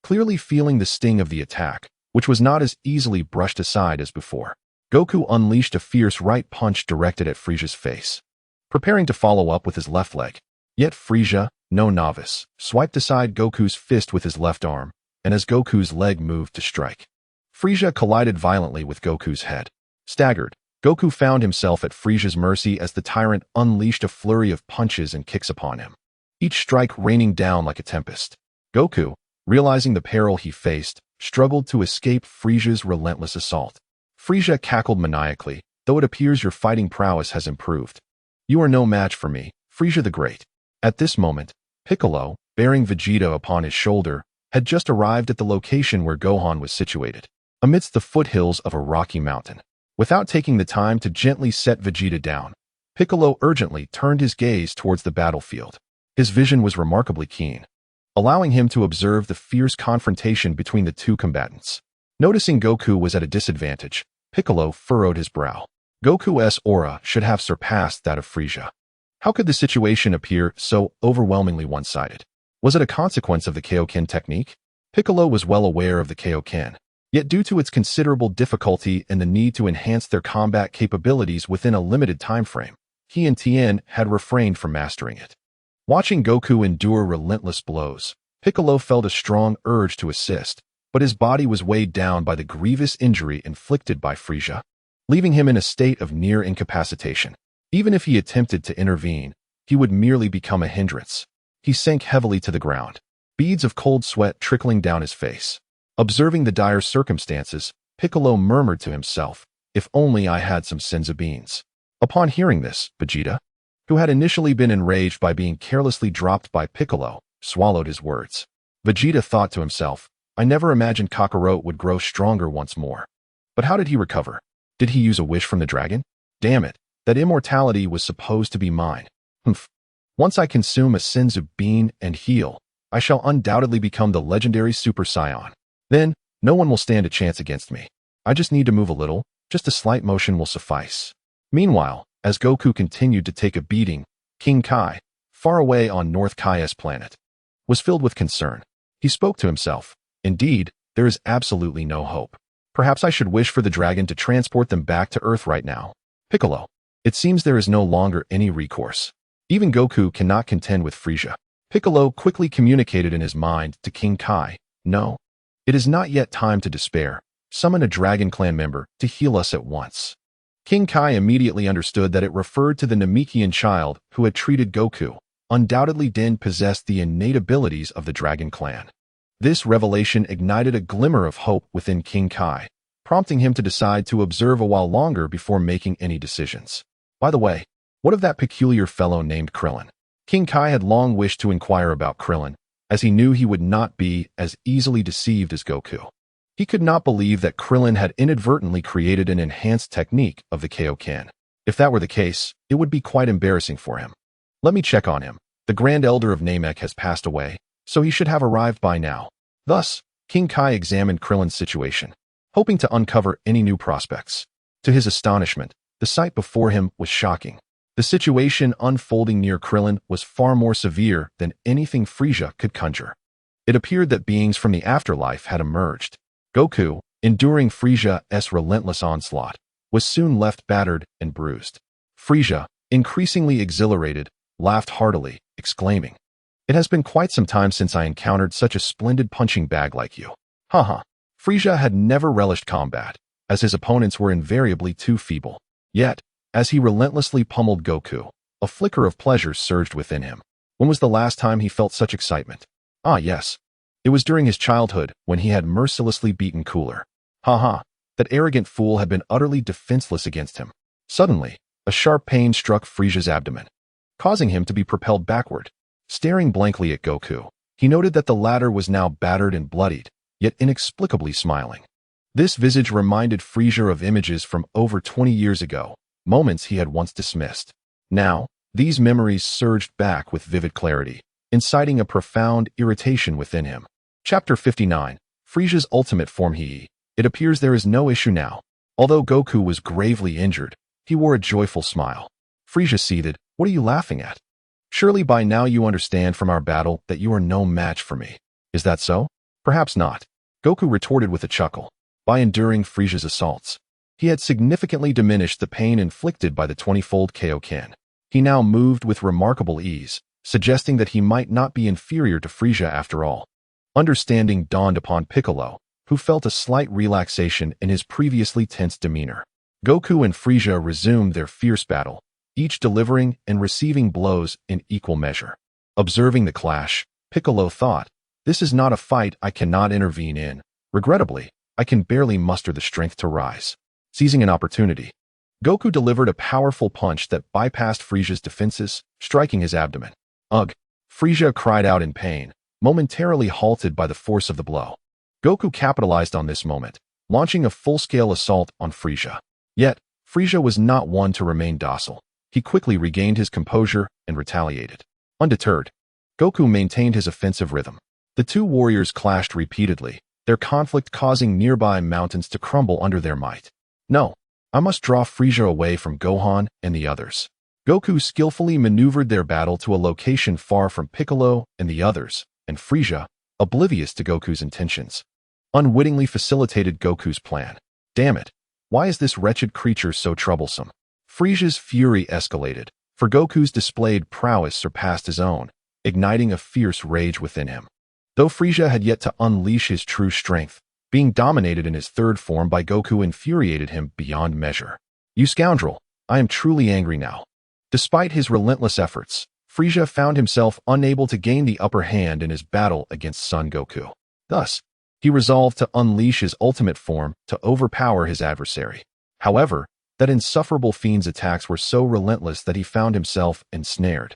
clearly feeling the sting of the attack, which was not as easily brushed aside as before. Goku unleashed a fierce right punch directed at Frieza's face, preparing to follow up with his left leg. Yet Frieza, no novice, swiped aside Goku's fist with his left arm, and as Goku's leg moved to strike, Frieza collided violently with Goku's head. Staggered, Goku found himself at Frieza's mercy as the tyrant unleashed a flurry of punches and kicks upon him, each strike raining down like a tempest. Goku, realizing the peril he faced, struggled to escape Frieza's relentless assault. Frieza cackled maniacally, "Though it appears your fighting prowess has improved, you are no match for me, Frieza the Great." At this moment, Piccolo, bearing Vegeta upon his shoulder, had just arrived at the location where Gohan was situated, amidst the foothills of a rocky mountain. Without taking the time to gently set Vegeta down, Piccolo urgently turned his gaze towards the battlefield. His vision was remarkably keen, allowing him to observe the fierce confrontation between the two combatants. Noticing Goku was at a disadvantage, Piccolo furrowed his brow. Goku's aura should have surpassed that of Frieza. How could the situation appear so overwhelmingly one-sided? Was it a consequence of the Kaioken technique? Piccolo was well aware of the Kaioken, Yet due to its considerable difficulty and the need to enhance their combat capabilities within a limited time frame, he and Tien had refrained from mastering it. Watching Goku endure relentless blows, Piccolo felt a strong urge to assist, but his body was weighed down by the grievous injury inflicted by Frieza, leaving him in a state of near incapacitation. Even if he attempted to intervene, he would merely become a hindrance. He sank heavily to the ground, beads of cold sweat trickling down his face. Observing the dire circumstances, Piccolo murmured to himself, "If only I had some senzu beans." Upon hearing this, Vegeta, who had initially been enraged by being carelessly dropped by Piccolo, swallowed his words. Vegeta thought to himself, "I never imagined Kakarot would grow stronger once more. But how did he recover? Did he use a wish from the dragon? Damn it, that immortality was supposed to be mine. Humph. Once I consume a senzu bean and heal, I shall undoubtedly become the legendary Super Saiyan. Then, no one will stand a chance against me. I just need to move a little, just a slight motion will suffice." Meanwhile, as Goku continued to take a beating, King Kai, far away on North Kai's planet, was filled with concern. He spoke to himself, "Indeed, there is absolutely no hope. Perhaps I should wish for the dragon to transport them back to Earth right now. Piccolo, it seems there is no longer any recourse. Even Goku cannot contend with Frieza." Piccolo quickly communicated in his mind to King Kai, "No, it is not yet time to despair. Summon a Dragon Clan member to heal us at once." King Kai immediately understood that it referred to the Namekian child who had treated Goku. Undoubtedly Din possessed the innate abilities of the Dragon Clan. This revelation ignited a glimmer of hope within King Kai, prompting him to decide to observe a while longer before making any decisions. By the way, what of that peculiar fellow named Krillin? King Kai had long wished to inquire about Krillin, as he knew he would not be as easily deceived as Goku. He could not believe that Krillin had inadvertently created an enhanced technique of the Kaioken. If that were the case, it would be quite embarrassing for him. "Let me check on him. The Grand Elder of Namek has passed away, so he should have arrived by now." Thus, King Kai examined Krillin's situation, hoping to uncover any new prospects. To his astonishment, the sight before him was shocking. The situation unfolding near Krillin was far more severe than anything Frieza could conjure. It appeared that beings from the afterlife had emerged. Goku, enduring Frieza's relentless onslaught, was soon left battered and bruised. Frieza, increasingly exhilarated, laughed heartily, exclaiming, "It has been quite some time since I encountered such a splendid punching bag like you." Haha. Frieza had never relished combat, as his opponents were invariably too feeble. Yet, as he relentlessly pummeled Goku, a flicker of pleasure surged within him. When was the last time he felt such excitement? Ah, yes. It was during his childhood when he had mercilessly beaten Cooler. Haha, that arrogant fool had been utterly defenseless against him. Suddenly, a sharp pain struck Frieza's abdomen, causing him to be propelled backward. Staring blankly at Goku, he noted that the latter was now battered and bloodied, yet inexplicably smiling. This visage reminded Frieza of images from over 20 years ago, moments he had once dismissed. Now, these memories surged back with vivid clarity, inciting a profound irritation within him. Chapter 59, Frieza's ultimate form. It appears there is no issue now. Although Goku was gravely injured, he wore a joyful smile. Frieza seethed, "What are you laughing at? Surely by now you understand from our battle that you are no match for me. Is that so?" "Perhaps not," Goku retorted with a chuckle. By enduring Frieza's assaults, he had significantly diminished the pain inflicted by the 20-fold Kaioken. He now moved with remarkable ease, suggesting that he might not be inferior to Frieza after all. Understanding dawned upon Piccolo, who felt a slight relaxation in his previously tense demeanor. Goku and Frieza resumed their fierce battle, each delivering and receiving blows in equal measure. Observing the clash, Piccolo thought, "This is not a fight I cannot intervene in. Regrettably, I can barely muster the strength to rise." Seizing an opportunity, Goku delivered a powerful punch that bypassed Frieza's defenses, striking his abdomen. "Ugh!" Frieza cried out in pain, momentarily halted by the force of the blow. Goku capitalized on this moment, launching a full-scale assault on Frieza. Yet, Frieza was not one to remain docile. He quickly regained his composure and retaliated. Undeterred, Goku maintained his offensive rhythm. The two warriors clashed repeatedly, their conflict causing nearby mountains to crumble under their might. "No, I must draw Frieza away from Gohan and the others." Goku skillfully maneuvered their battle to a location far from Piccolo and the others, and Frieza, oblivious to Goku's intentions, unwittingly facilitated Goku's plan. Damn it! Why is this wretched creature so troublesome? Frisia's fury escalated, for Goku's displayed prowess surpassed his own, igniting a fierce rage within him. Though Frisia had yet to unleash his true strength, being dominated in his third form by Goku infuriated him beyond measure. You scoundrel! I am truly angry now. Despite his relentless efforts, Frisia found himself unable to gain the upper hand in his battle against Son Goku. Thus, he resolved to unleash his ultimate form to overpower his adversary. However, that insufferable fiend's attacks were so relentless that he found himself ensnared.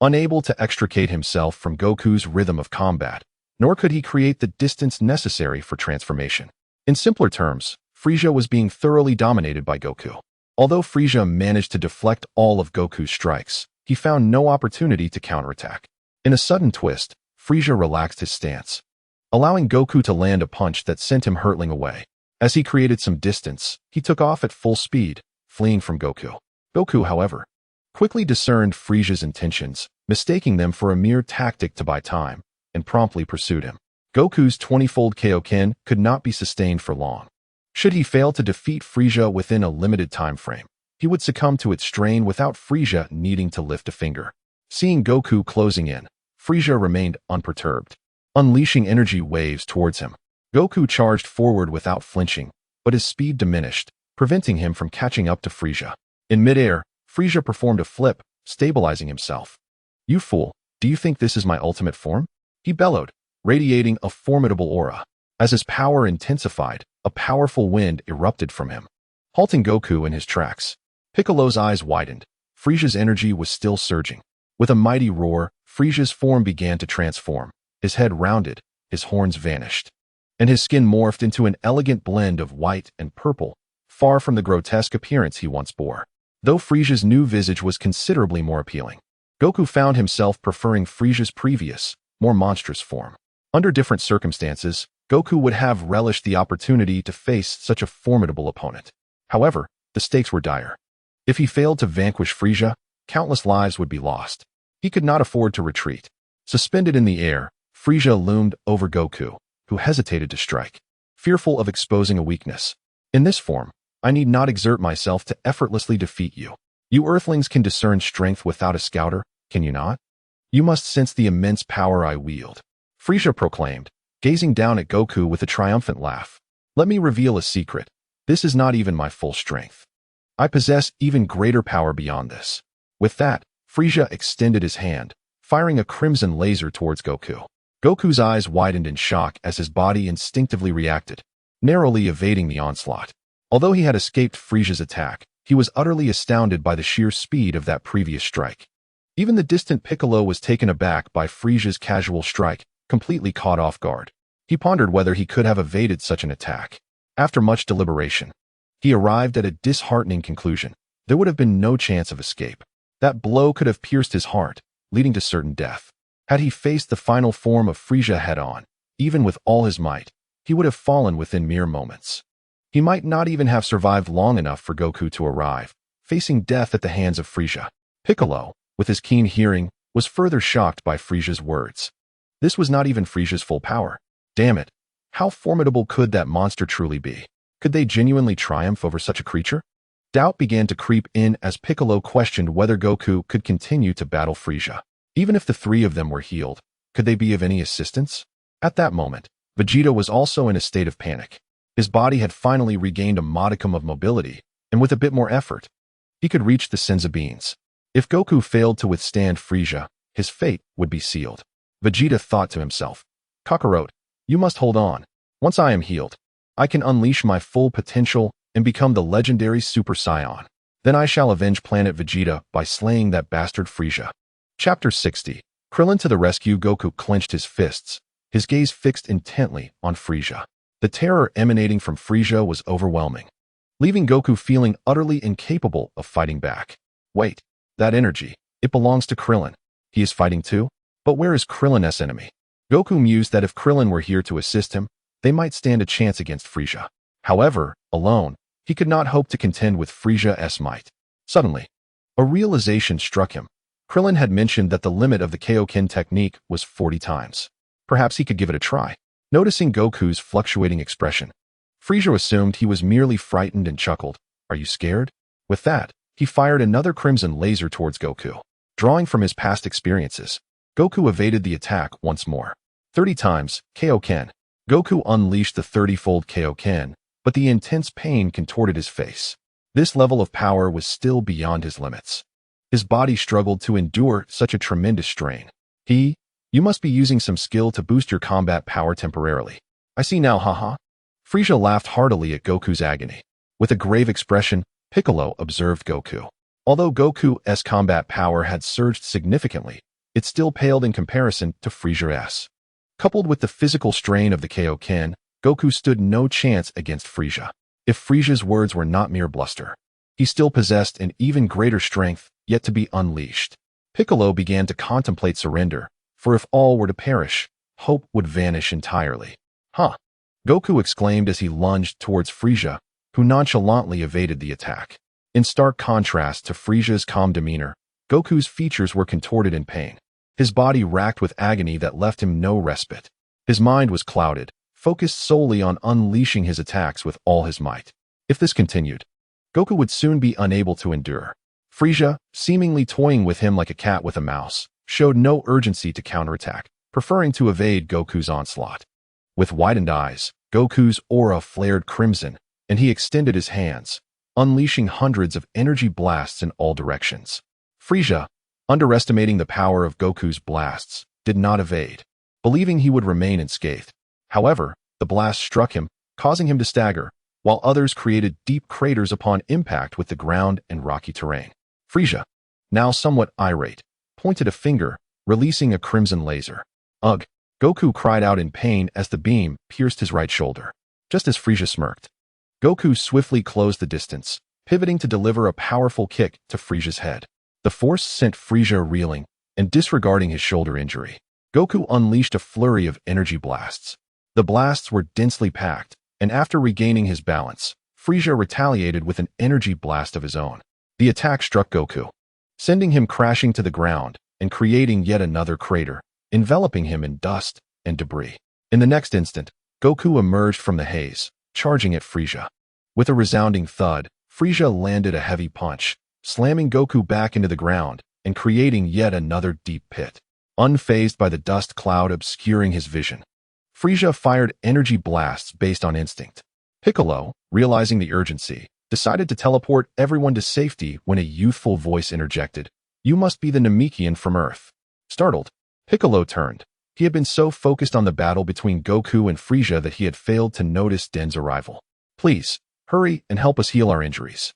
Unable to extricate himself from Goku's rhythm of combat, nor could he create the distance necessary for transformation. In simpler terms, Frisia was being thoroughly dominated by Goku. Although Frisia managed to deflect all of Goku's strikes, he found no opportunity to counterattack. In a sudden twist, Frisia relaxed his stance, allowing Goku to land a punch that sent him hurtling away. As he created some distance, he took off at full speed, fleeing from Goku. Goku, however, quickly discerned Frisia's intentions, mistaking them for a mere tactic to buy time, and promptly pursued him. Goku's 20-fold Kaioken could not be sustained for long. Should he fail to defeat Frisia within a limited time frame, he would succumb to its strain without Frisia needing to lift a finger. Seeing Goku closing in, Frisia remained unperturbed, unleashing energy waves towards him. Goku charged forward without flinching, but his speed diminished, preventing him from catching up to Frisia. In midair, Frisia performed a flip, stabilizing himself. You fool, do you think this is my ultimate form? He bellowed, radiating a formidable aura. As his power intensified, a powerful wind erupted from him, halting Goku in his tracks. Piccolo's eyes widened. Frisia's energy was still surging. With a mighty roar, Frisia's form began to transform. His head rounded, his horns vanished, and his skin morphed into an elegant blend of white and purple, far from the grotesque appearance he once bore. Though Frisia's new visage was considerably more appealing, Goku found himself preferring Frisia's previous, more monstrous form. Under different circumstances, Goku would have relished the opportunity to face such a formidable opponent. However, the stakes were dire. If he failed to vanquish Frisia, countless lives would be lost. He could not afford to retreat. Suspended in the air, Frisia loomed over Goku, who hesitated to strike, fearful of exposing a weakness. In this form, I need not exert myself to effortlessly defeat you. You earthlings can discern strength without a scouter, can you not? You must sense the immense power I wield, Frisia proclaimed, gazing down at Goku with a triumphant laugh. Let me reveal a secret. This is not even my full strength. I possess even greater power beyond this. With that, Frisia extended his hand, firing a crimson laser towards Goku. Goku's eyes widened in shock as his body instinctively reacted, narrowly evading the onslaught. Although he had escaped Frisia's attack, he was utterly astounded by the sheer speed of that previous strike. Even the distant Piccolo was taken aback by Frisia's casual strike, completely caught off guard. He pondered whether he could have evaded such an attack. After much deliberation, he arrived at a disheartening conclusion. There would have been no chance of escape. That blow could have pierced his heart, leading to certain death. Had he faced the final form of Frisia head-on, even with all his might, he would have fallen within mere moments. He might not even have survived long enough for Goku to arrive, facing death at the hands of Frisia. Piccolo, with his keen hearing, was further shocked by Frisia's words. This was not even Frisia's full power. Damn it! How formidable could that monster truly be? Could they genuinely triumph over such a creature? Doubt began to creep in as Piccolo questioned whether Goku could continue to battle Frisia. Even if the three of them were healed, could they be of any assistance? At that moment, Vegeta was also in a state of panic. His body had finally regained a modicum of mobility, and with a bit more effort, he could reach the Senzu Beans. If Goku failed to withstand Frisia, his fate would be sealed. Vegeta thought to himself, Kakarot, you must hold on. Once I am healed, I can unleash my full potential and become the legendary Super Saiyan. Then I shall avenge planet Vegeta by slaying that bastard Frisia. Chapter 60. Krillin to the rescue. Goku clenched his fists, his gaze fixed intently on Frisia. The terror emanating from Frisia was overwhelming, leaving Goku feeling utterly incapable of fighting back. Wait, that energy, it belongs to Krillin. He is fighting too? But where is Krillin's enemy? Goku mused that if Krillin were here to assist him, they might stand a chance against Frisia. However, alone, he could not hope to contend with Frisia's might. Suddenly, a realization struck him. Krillin had mentioned that the limit of the Kaioken technique was 40 times. Perhaps he could give it a try. Noticing Goku's fluctuating expression, Frieza assumed he was merely frightened and chuckled. Are you scared? With that, he fired another crimson laser towards Goku. Drawing from his past experiences, Goku evaded the attack once more. 30 times, Kaioken. Goku unleashed the 30-fold Kaioken, but the intense pain contorted his face. This level of power was still beyond his limits. His body struggled to endure such a tremendous strain. You must be using some skill to boost your combat power temporarily. I see now, haha. Frieza laughed heartily at Goku's agony. With a grave expression, Piccolo observed Goku. Although Goku's combat power had surged significantly, it still paled in comparison to Frieza's. Coupled with the physical strain of the Kaioken, Goku stood no chance against Frieza. If Frieza's words were not mere bluster, he still possessed an even greater strength yet to be unleashed. Piccolo began to contemplate surrender, for if all were to perish, hope would vanish entirely. Huh! Goku exclaimed as he lunged towards Frieza, who nonchalantly evaded the attack. In stark contrast to Frieza's calm demeanor, Goku's features were contorted in pain. His body racked with agony that left him no respite. His mind was clouded, focused solely on unleashing his attacks with all his might. If this continued, Goku would soon be unable to endure. Frieza, seemingly toying with him like a cat with a mouse, showed no urgency to counterattack, preferring to evade Goku's onslaught. With widened eyes, Goku's aura flared crimson, and he extended his hands, unleashing hundreds of energy blasts in all directions. Frieza, underestimating the power of Goku's blasts, did not evade, believing he would remain unscathed. However, the blast struck him, causing him to stagger, while others created deep craters upon impact with the ground and rocky terrain. Frieza, now somewhat irate, pointed a finger, releasing a crimson laser. Ugh! Goku cried out in pain as the beam pierced his right shoulder. Just as Frieza smirked, Goku swiftly closed the distance, pivoting to deliver a powerful kick to Frieza's head. The force sent Frieza reeling, and disregarding his shoulder injury, Goku unleashed a flurry of energy blasts. The blasts were densely packed, and after regaining his balance, Frieza retaliated with an energy blast of his own. The attack struck Goku, sending him crashing to the ground and creating yet another crater, enveloping him in dust and debris. In the next instant, Goku emerged from the haze, charging at Frieza. With a resounding thud, Frieza landed a heavy punch, slamming Goku back into the ground and creating yet another deep pit. Unfazed by the dust cloud obscuring his vision, Frieza fired energy blasts based on instinct. Piccolo, realizing the urgency, decided to teleport everyone to safety when a youthful voice interjected, "You must be the Namekian from Earth." Startled, Piccolo turned. He had been so focused on the battle between Goku and Frieza that he had failed to notice Den's arrival. "Please, hurry and help us heal our injuries.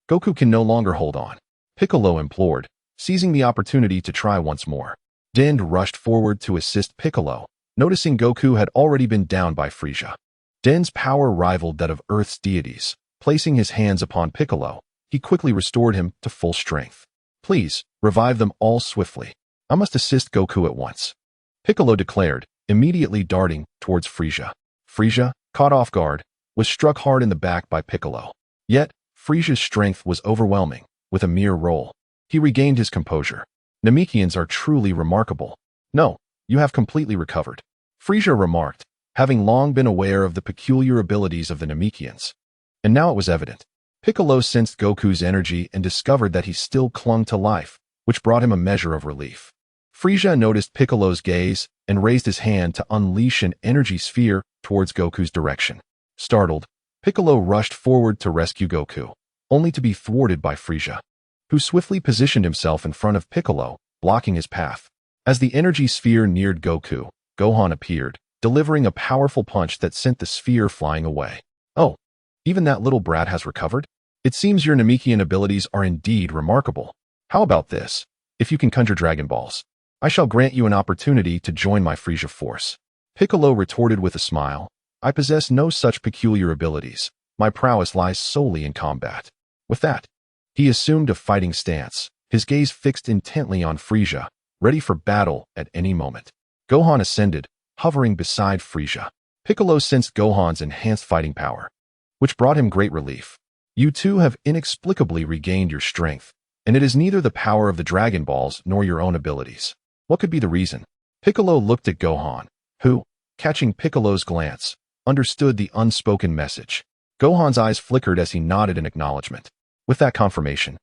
Goku can no longer hold on," Piccolo implored, seizing the opportunity to try once more. Den rushed forward to assist Piccolo, noticing Goku had already been down by Frieza. Den's power rivaled that of Earth's deities. Placing his hands upon Piccolo, he quickly restored him to full strength. "Please, revive them all swiftly. I must assist Goku at once," Piccolo declared, immediately darting towards Frieza. Frieza, caught off guard, was struck hard in the back by Piccolo. Yet, Frieza's strength was overwhelming. With a mere roll, he regained his composure. "Namekians are truly remarkable." "No, you have completely recovered," Frieza remarked, having long been aware of the peculiar abilities of the Namekians. And now it was evident. Piccolo sensed Goku's energy and discovered that he still clung to life, which brought him a measure of relief. Frieza noticed Piccolo's gaze and raised his hand to unleash an energy sphere towards Goku's direction. Startled, Piccolo rushed forward to rescue Goku, only to be thwarted by Frieza, who swiftly positioned himself in front of Piccolo, blocking his path. As the energy sphere neared Goku, Gohan appeared, delivering a powerful punch that sent the sphere flying away. "Oh, even that little brat has recovered? It seems your Namekian abilities are indeed remarkable. How about this? If you can conjure Dragon Balls, I shall grant you an opportunity to join my Frieza force." Piccolo retorted with a smile, "I possess no such peculiar abilities. My prowess lies solely in combat." With that, he assumed a fighting stance, his gaze fixed intently on Frieza, ready for battle at any moment. Gohan ascended, hovering beside Frieza. Piccolo sensed Gohan's enhanced fighting power, which brought him great relief. "You two have inexplicably regained your strength, and it is neither the power of the Dragon Balls nor your own abilities. What could be the reason?" Piccolo looked at Gohan, who, catching Piccolo's glance, understood the unspoken message. Gohan's eyes flickered as he nodded in acknowledgement. With that confirmation,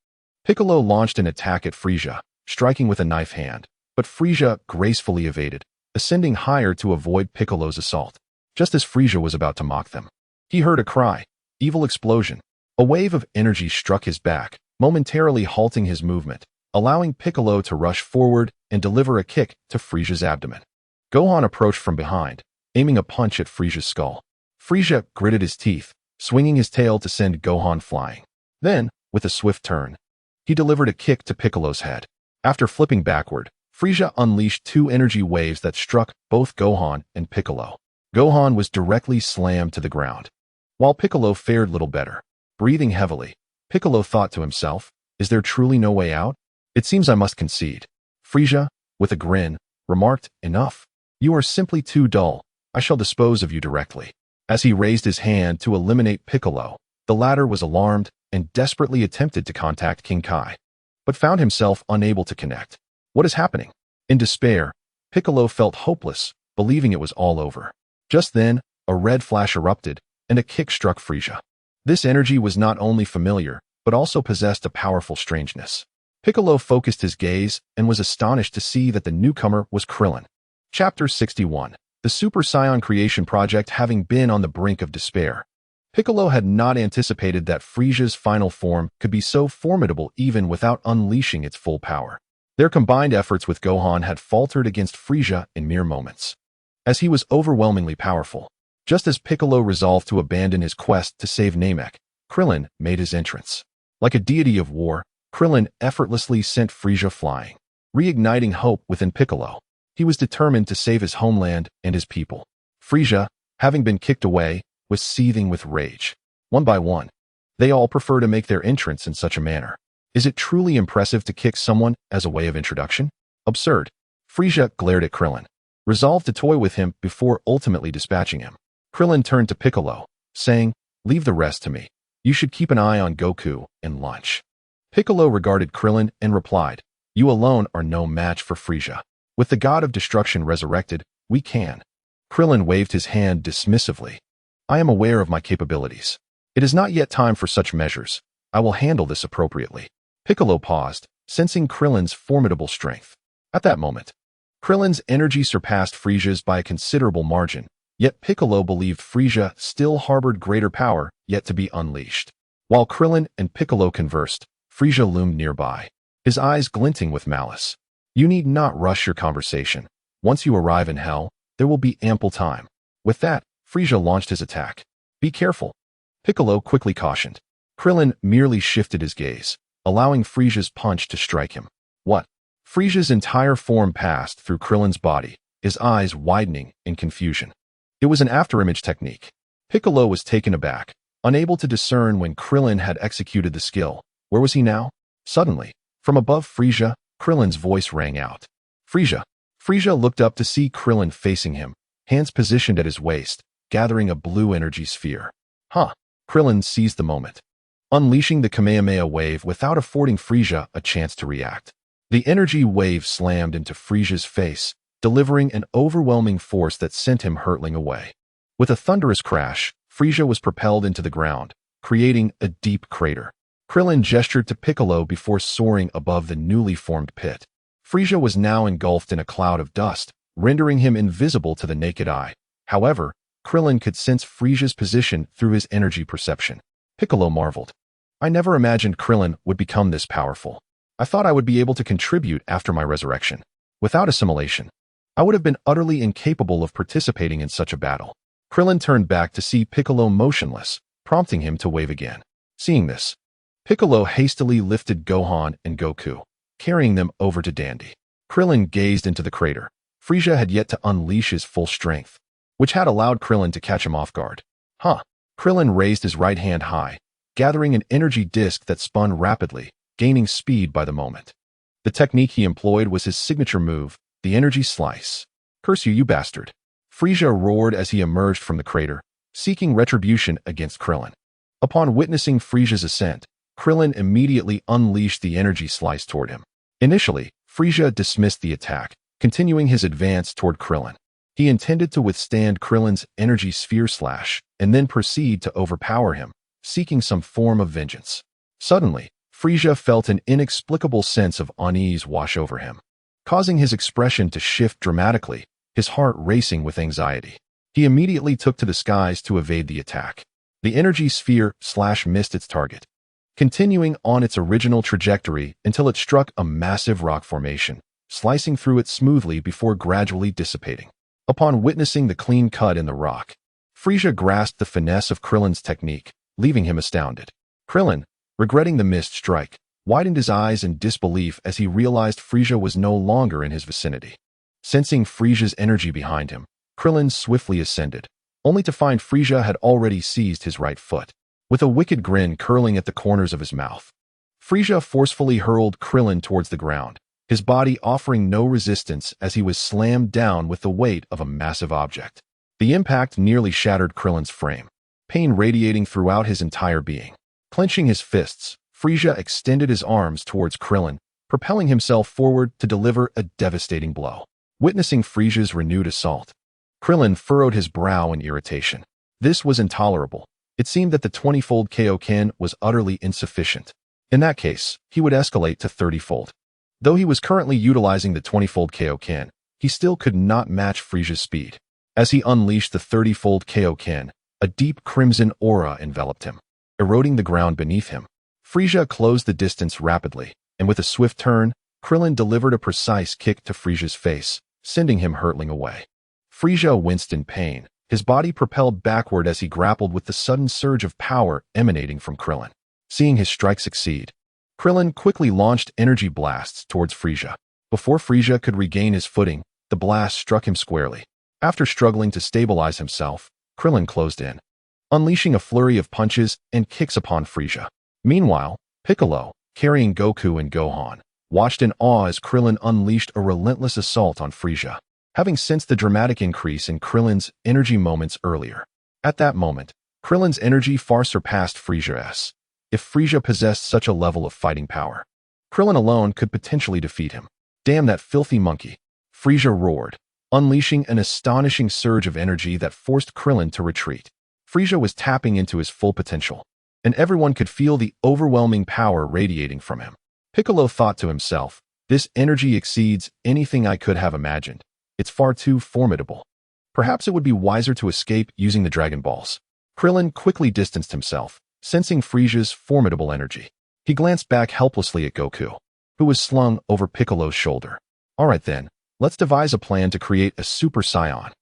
Piccolo launched an attack at Frieza, striking with a knife hand, but Frieza gracefully evaded, ascending higher to avoid Piccolo's assault. Just as Frieza was about to mock them, he heard a cry, evil explosion. A wave of energy struck his back, momentarily halting his movement, allowing Piccolo to rush forward and deliver a kick to Frieza's abdomen. Gohan approached from behind, aiming a punch at Frieza's skull. Frieza gritted his teeth, swinging his tail to send Gohan flying. Then, with a swift turn, he delivered a kick to Piccolo's head. After flipping backward, Frieza unleashed two energy waves that struck both Gohan and Piccolo. Gohan was directly slammed to the ground, while Piccolo fared little better. Breathing heavily, Piccolo thought to himself, is there truly no way out? It seems I must concede. Frieza, with a grin, remarked, enough. You are simply too dull. I shall dispose of you directly. As he raised his hand to eliminate Piccolo, the latter was alarmed and desperately attempted to contact King Kai, but found himself unable to connect. What is happening? In despair, Piccolo felt hopeless, believing it was all over. Just then, a red flash erupted, and a kick struck Frieza. This energy was not only familiar, but also possessed a powerful strangeness. Piccolo focused his gaze and was astonished to see that the newcomer was Krillin. Chapter 61. The Super Saiyan Creation Project. Having been on the brink of despair, Piccolo had not anticipated that Frieza's final form could be so formidable even without unleashing its full power. Their combined efforts with Gohan had faltered against Frieza in mere moments, as he was overwhelmingly powerful. Just as Piccolo resolved to abandon his quest to save Namek, Krillin made his entrance. Like a deity of war, Krillin effortlessly sent Frieza flying, reigniting hope within Piccolo. He was determined to save his homeland and his people. Frieza, having been kicked away, was seething with rage. One by one, they all prefer to make their entrance in such a manner. Is it truly impressive to kick someone as a way of introduction? Absurd. Frieza glared at Krillin, resolved to toy with him before ultimately dispatching him. Krillin turned to Piccolo, saying, leave the rest to me. You should keep an eye on Goku and lunch. Piccolo regarded Krillin and replied, you alone are no match for Frieza. With the god of destruction resurrected, we can. Krillin waved his hand dismissively. I am aware of my capabilities. It is not yet time for such measures. I will handle this appropriately. Piccolo paused, sensing Krillin's formidable strength. At that moment, Krillin's energy surpassed Frieza's by a considerable margin, yet Piccolo believed Frieza still harbored greater power yet to be unleashed. While Krillin and Piccolo conversed, Frieza loomed nearby, his eyes glinting with malice. You need not rush your conversation. Once you arrive in hell, there will be ample time. With that, Frieza launched his attack. Be careful. Piccolo quickly cautioned. Krillin merely shifted his gaze, allowing Frieza's punch to strike him. What? Frieza's entire form passed through Krillin's body, his eyes widening in confusion. It was an afterimage technique. Piccolo was taken aback, unable to discern when Krillin had executed the skill. Where was he now? Suddenly, from above Frieza, Krillin's voice rang out. Frieza. Frieza looked up to see Krillin facing him, hands positioned at his waist, gathering a blue energy sphere. Huh. Krillin seized the moment, unleashing the Kamehameha wave without affording Frieza a chance to react. The energy wave slammed into Frieza's face, delivering an overwhelming force that sent him hurtling away. With a thunderous crash, Frieza was propelled into the ground, creating a deep crater. Krillin gestured to Piccolo before soaring above the newly formed pit. Frieza was now engulfed in a cloud of dust, rendering him invisible to the naked eye. However, Krillin could sense Frieza's position through his energy perception. Piccolo marveled. I never imagined Krillin would become this powerful. I thought I would be able to contribute after my resurrection. Without assimilation, I would have been utterly incapable of participating in such a battle. Krillin turned back to see Piccolo motionless, prompting him to wave again. Seeing this, Piccolo hastily lifted Gohan and Goku, carrying them over to Dandy. Krillin gazed into the crater. Frieza had yet to unleash his full strength, which had allowed Krillin to catch him off guard. Huh. Krillin raised his right hand high, gathering an energy disc that spun rapidly, gaining speed by the moment. The technique he employed was his signature move, the energy slice. Curse you, you bastard. Frieza roared as he emerged from the crater, seeking retribution against Krillin. Upon witnessing Frieza's ascent, Krillin immediately unleashed the energy slice toward him. Initially, Frieza dismissed the attack, continuing his advance toward Krillin. He intended to withstand Krillin's energy sphere slash and then proceed to overpower him, seeking some form of vengeance. Suddenly, Frieza felt an inexplicable sense of unease wash over him, causing his expression to shift dramatically, his heart racing with anxiety. He immediately took to the skies to evade the attack. The energy sphere slash missed its target, continuing on its original trajectory until it struck a massive rock formation, slicing through it smoothly before gradually dissipating. Upon witnessing the clean cut in the rock, Frieza grasped the finesse of Krillin's technique, leaving him astounded. Krillin, regretting the missed strike, widened his eyes in disbelief as he realized Frieza was no longer in his vicinity. Sensing Frieza's energy behind him, Krillin swiftly ascended, only to find Frieza had already seized his right foot. With a wicked grin curling at the corners of his mouth, Frieza forcefully hurled Krillin towards the ground, his body offering no resistance as he was slammed down with the weight of a massive object. The impact nearly shattered Krillin's frame, pain radiating throughout his entire being. Clenching his fists, Frieza extended his arms towards Krillin, propelling himself forward to deliver a devastating blow. Witnessing Frieza's renewed assault, Krillin furrowed his brow in irritation. This was intolerable. It seemed that the 20-fold Kaioken was utterly insufficient. In that case, he would escalate to 30-fold. Though he was currently utilizing the 20-fold Kaioken, he still could not match Frieza's speed. As he unleashed the 30-fold Kaioken, a deep crimson aura enveloped him, eroding the ground beneath him. Frieza closed the distance rapidly, and with a swift turn, Krillin delivered a precise kick to Frieza's face, sending him hurtling away. Frieza winced in pain, his body propelled backward as he grappled with the sudden surge of power emanating from Krillin. Seeing his strike succeed, Krillin quickly launched energy blasts towards Frieza. Before Frieza could regain his footing, the blast struck him squarely. After struggling to stabilize himself, Krillin closed in, unleashing a flurry of punches and kicks upon Frieza. Meanwhile, Piccolo, carrying Goku and Gohan, watched in awe as Krillin unleashed a relentless assault on Frieza, having sensed the dramatic increase in Krillin's energy moments earlier. At that moment, Krillin's energy far surpassed Frieza's. If Frieza possessed such a level of fighting power, Krillin alone could potentially defeat him. Damn that filthy monkey! Frieza roared, unleashing an astonishing surge of energy that forced Krillin to retreat. Frieza was tapping into his full potential, and everyone could feel the overwhelming power radiating from him. Piccolo thought to himself, this energy exceeds anything I could have imagined. It's far too formidable. Perhaps it would be wiser to escape using the Dragon Balls. Krillin quickly distanced himself, sensing Frieza's formidable energy. He glanced back helplessly at Goku, who was slung over Piccolo's shoulder. Alright then, let's devise a plan to create a Super Saiyan.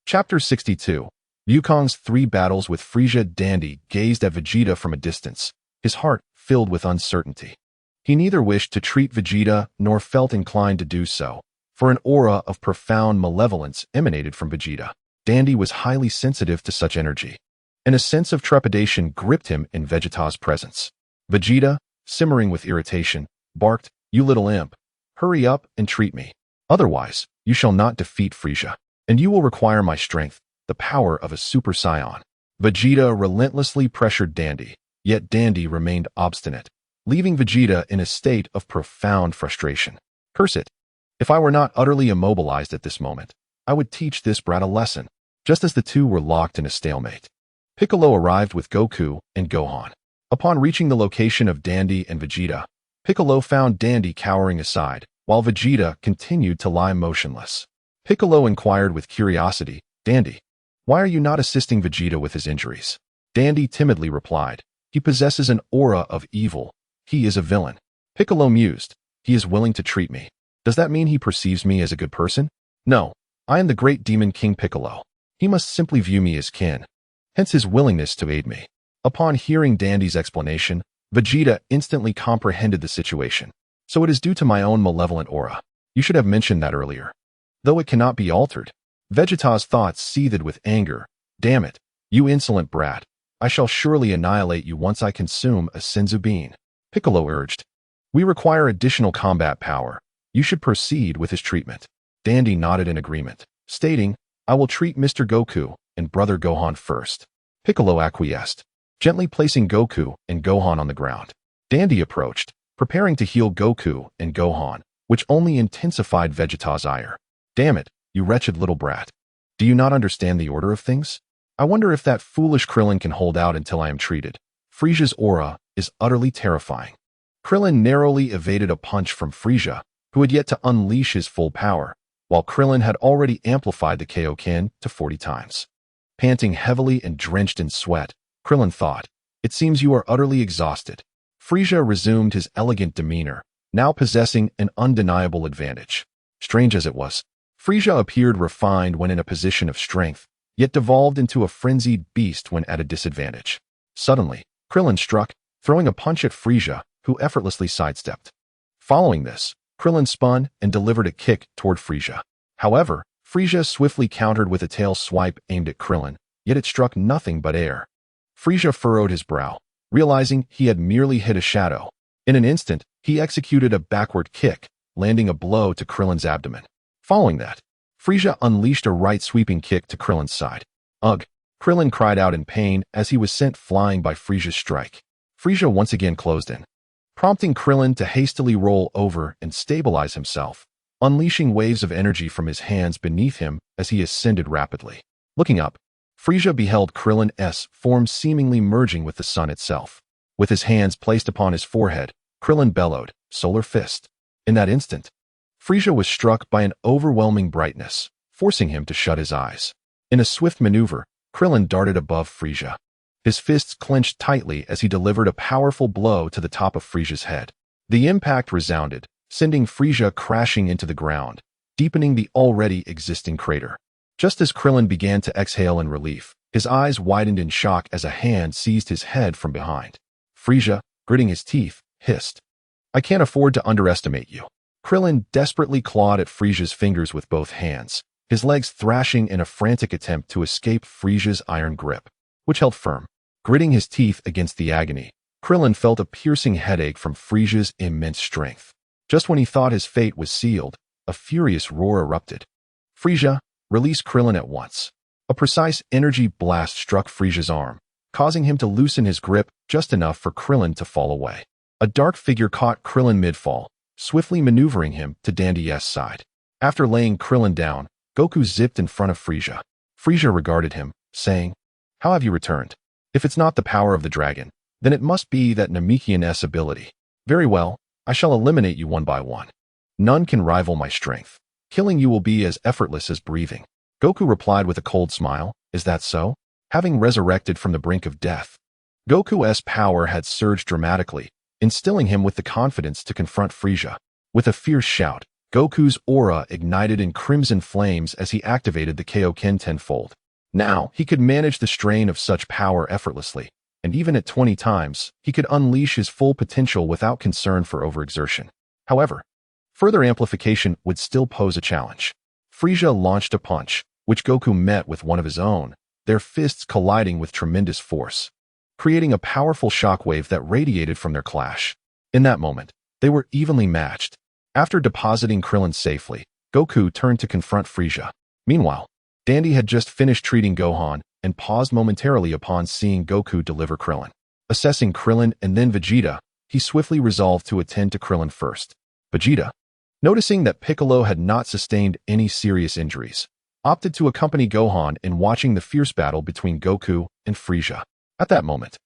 Chapter 62. Wukong's 3 battles with Frieza. Dandy gazed at Vegeta from a distance, his heart filled with uncertainty. He neither wished to treat Vegeta nor felt inclined to do so, for an aura of profound malevolence emanated from Vegeta. Dandy was highly sensitive to such energy, and a sense of trepidation gripped him in Vegeta's presence. Vegeta, simmering with irritation, barked, "You little imp, hurry up and treat me. Otherwise, you shall not defeat Frieza, and you will require my strength, the power of a Super Saiyan." Vegeta relentlessly pressured Dandy, yet Dandy remained obstinate, leaving Vegeta in a state of profound frustration. Curse it! If I were not utterly immobilized at this moment, I would teach this brat a lesson. Just as the two were locked in a stalemate, Piccolo arrived with Goku and Gohan. Upon reaching the location of Dandy and Vegeta, Piccolo found Dandy cowering aside, while Vegeta continued to lie motionless. Piccolo inquired with curiosity, "Dandy, why are you not assisting Vegeta with his injuries?" Dandy timidly replied, "He possesses an aura of evil. He is a villain." Piccolo mused, "He is willing to treat me. Does that mean he perceives me as a good person? No, I am the great demon King Piccolo. He must simply view me as kin. Hence his willingness to aid me." Upon hearing Dandy's explanation, Vegeta instantly comprehended the situation. "So it is due to my own malevolent aura. You should have mentioned that earlier. Though it cannot be altered." Vegeta's thoughts seethed with anger. "Damn it, you insolent brat. I shall surely annihilate you once I consume a Senzu bean." Piccolo urged, "We require additional combat power. You should proceed with his treatment." Dandy nodded in agreement, stating, "I will treat Mr. Goku and Brother Gohan first." Piccolo acquiesced, gently placing Goku and Gohan on the ground. Dandy approached, preparing to heal Goku and Gohan, which only intensified Vegeta's ire. "Damn it, you wretched little brat. Do you not understand the order of things? I wonder if that foolish Krillin can hold out until I am treated. Frisia's aura is utterly terrifying. Krillin narrowly evaded a punch from Frisia, who had yet to unleash his full power, while Krillin had already amplified the Kaioken to 40 times. Panting heavily and drenched in sweat, Krillin thought, "It seems you are utterly exhausted." Frisia resumed his elegant demeanor, now possessing an undeniable advantage. Strange as it was, Frisia appeared refined when in a position of strength, yet devolved into a frenzied beast when at a disadvantage. Suddenly, Krillin struck, throwing a punch at Frisia, who effortlessly sidestepped. Following this, Krillin spun and delivered a kick toward Frisia. However, Frisia swiftly countered with a tail swipe aimed at Krillin, yet it struck nothing but air. Frisia furrowed his brow, realizing he had merely hit a shadow. In an instant, he executed a backward kick, landing a blow to Krillin's abdomen. Following that, Frisia unleashed a right sweeping kick to Krillin's side. Ugh! Krillin cried out in pain as he was sent flying by Frisia's strike. Frisia once again closed in, prompting Krillin to hastily roll over and stabilize himself, unleashing waves of energy from his hands beneath him as he ascended rapidly. Looking up, Frisia beheld Krillin's form seemingly merging with the sun itself. With his hands placed upon his forehead, Krillin bellowed, "Solar Fist." In that instant, Frisia was struck by an overwhelming brightness, forcing him to shut his eyes. In a swift maneuver, Krillin darted above Frisia. His fists clenched tightly as he delivered a powerful blow to the top of Frisia's head. The impact resounded, sending Frisia crashing into the ground, deepening the already existing crater. Just as Krillin began to exhale in relief, his eyes widened in shock as a hand seized his head from behind. Frisia, gritting his teeth, hissed, "I can't afford to underestimate you." Krillin desperately clawed at Frisia's fingers with both hands, his legs thrashing in a frantic attempt to escape Frisia's iron grip, which held firm. Gritting his teeth against the agony, Krillin felt a piercing headache from Frisia's immense strength. Just when he thought his fate was sealed, a furious roar erupted. "Frisia, release Krillin at once." A precise energy blast struck Frisia's arm, causing him to loosen his grip just enough for Krillin to fall away. A dark figure caught Krillin mid-fall, swiftly maneuvering him to Dandy's side. After laying Krillin down, Goku zipped in front of Frisia. Frisia regarded him, saying, "How have you returned? If it's not the power of the dragon, then it must be that Namekian's ability. Very well, I shall eliminate you one by one. None can rival my strength. Killing you will be as effortless as breathing." Goku replied with a cold smile, "Is that so?" Having resurrected from the brink of death, Goku's power had surged dramatically, instilling him with the confidence to confront Frisia. With a fierce shout, Goku's aura ignited in crimson flames as he activated the Kaioken tenfold. Now, he could manage the strain of such power effortlessly, and even at 20 times, he could unleash his full potential without concern for overexertion. However, further amplification would still pose a challenge. Frisia launched a punch, which Goku met with one of his own, their fists colliding with tremendous force, creating a powerful shockwave that radiated from their clash. In that moment, they were evenly matched. After depositing Krillin safely, Goku turned to confront Frisia. Meanwhile, Dandy had just finished treating Gohan and paused momentarily upon seeing Goku deliver Krillin. Assessing Krillin and then Vegeta, he swiftly resolved to attend to Krillin first. Vegeta, noticing that Piccolo had not sustained any serious injuries, opted to accompany Gohan in watching the fierce battle between Goku and Frisia. At that moment,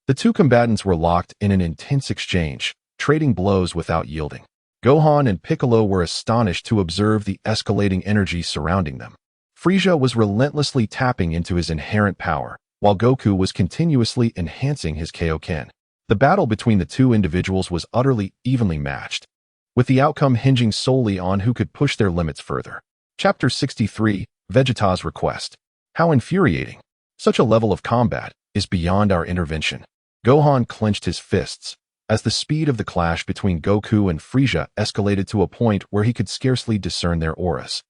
the two combatants were locked in an intense exchange, trading blows without yielding. Gohan and Piccolo were astonished to observe the escalating energy surrounding them. Frisia was relentlessly tapping into his inherent power, while Goku was continuously enhancing his Kaioken. The battle between the two individuals was utterly evenly matched, with the outcome hinging solely on who could push their limits further. Chapter 63, Vegeta's Request. How infuriating! Such a level of combat is beyond our intervention. Gohan clenched his fists, as the speed of the clash between Goku and Frisia escalated to a point where he could scarcely discern their auras.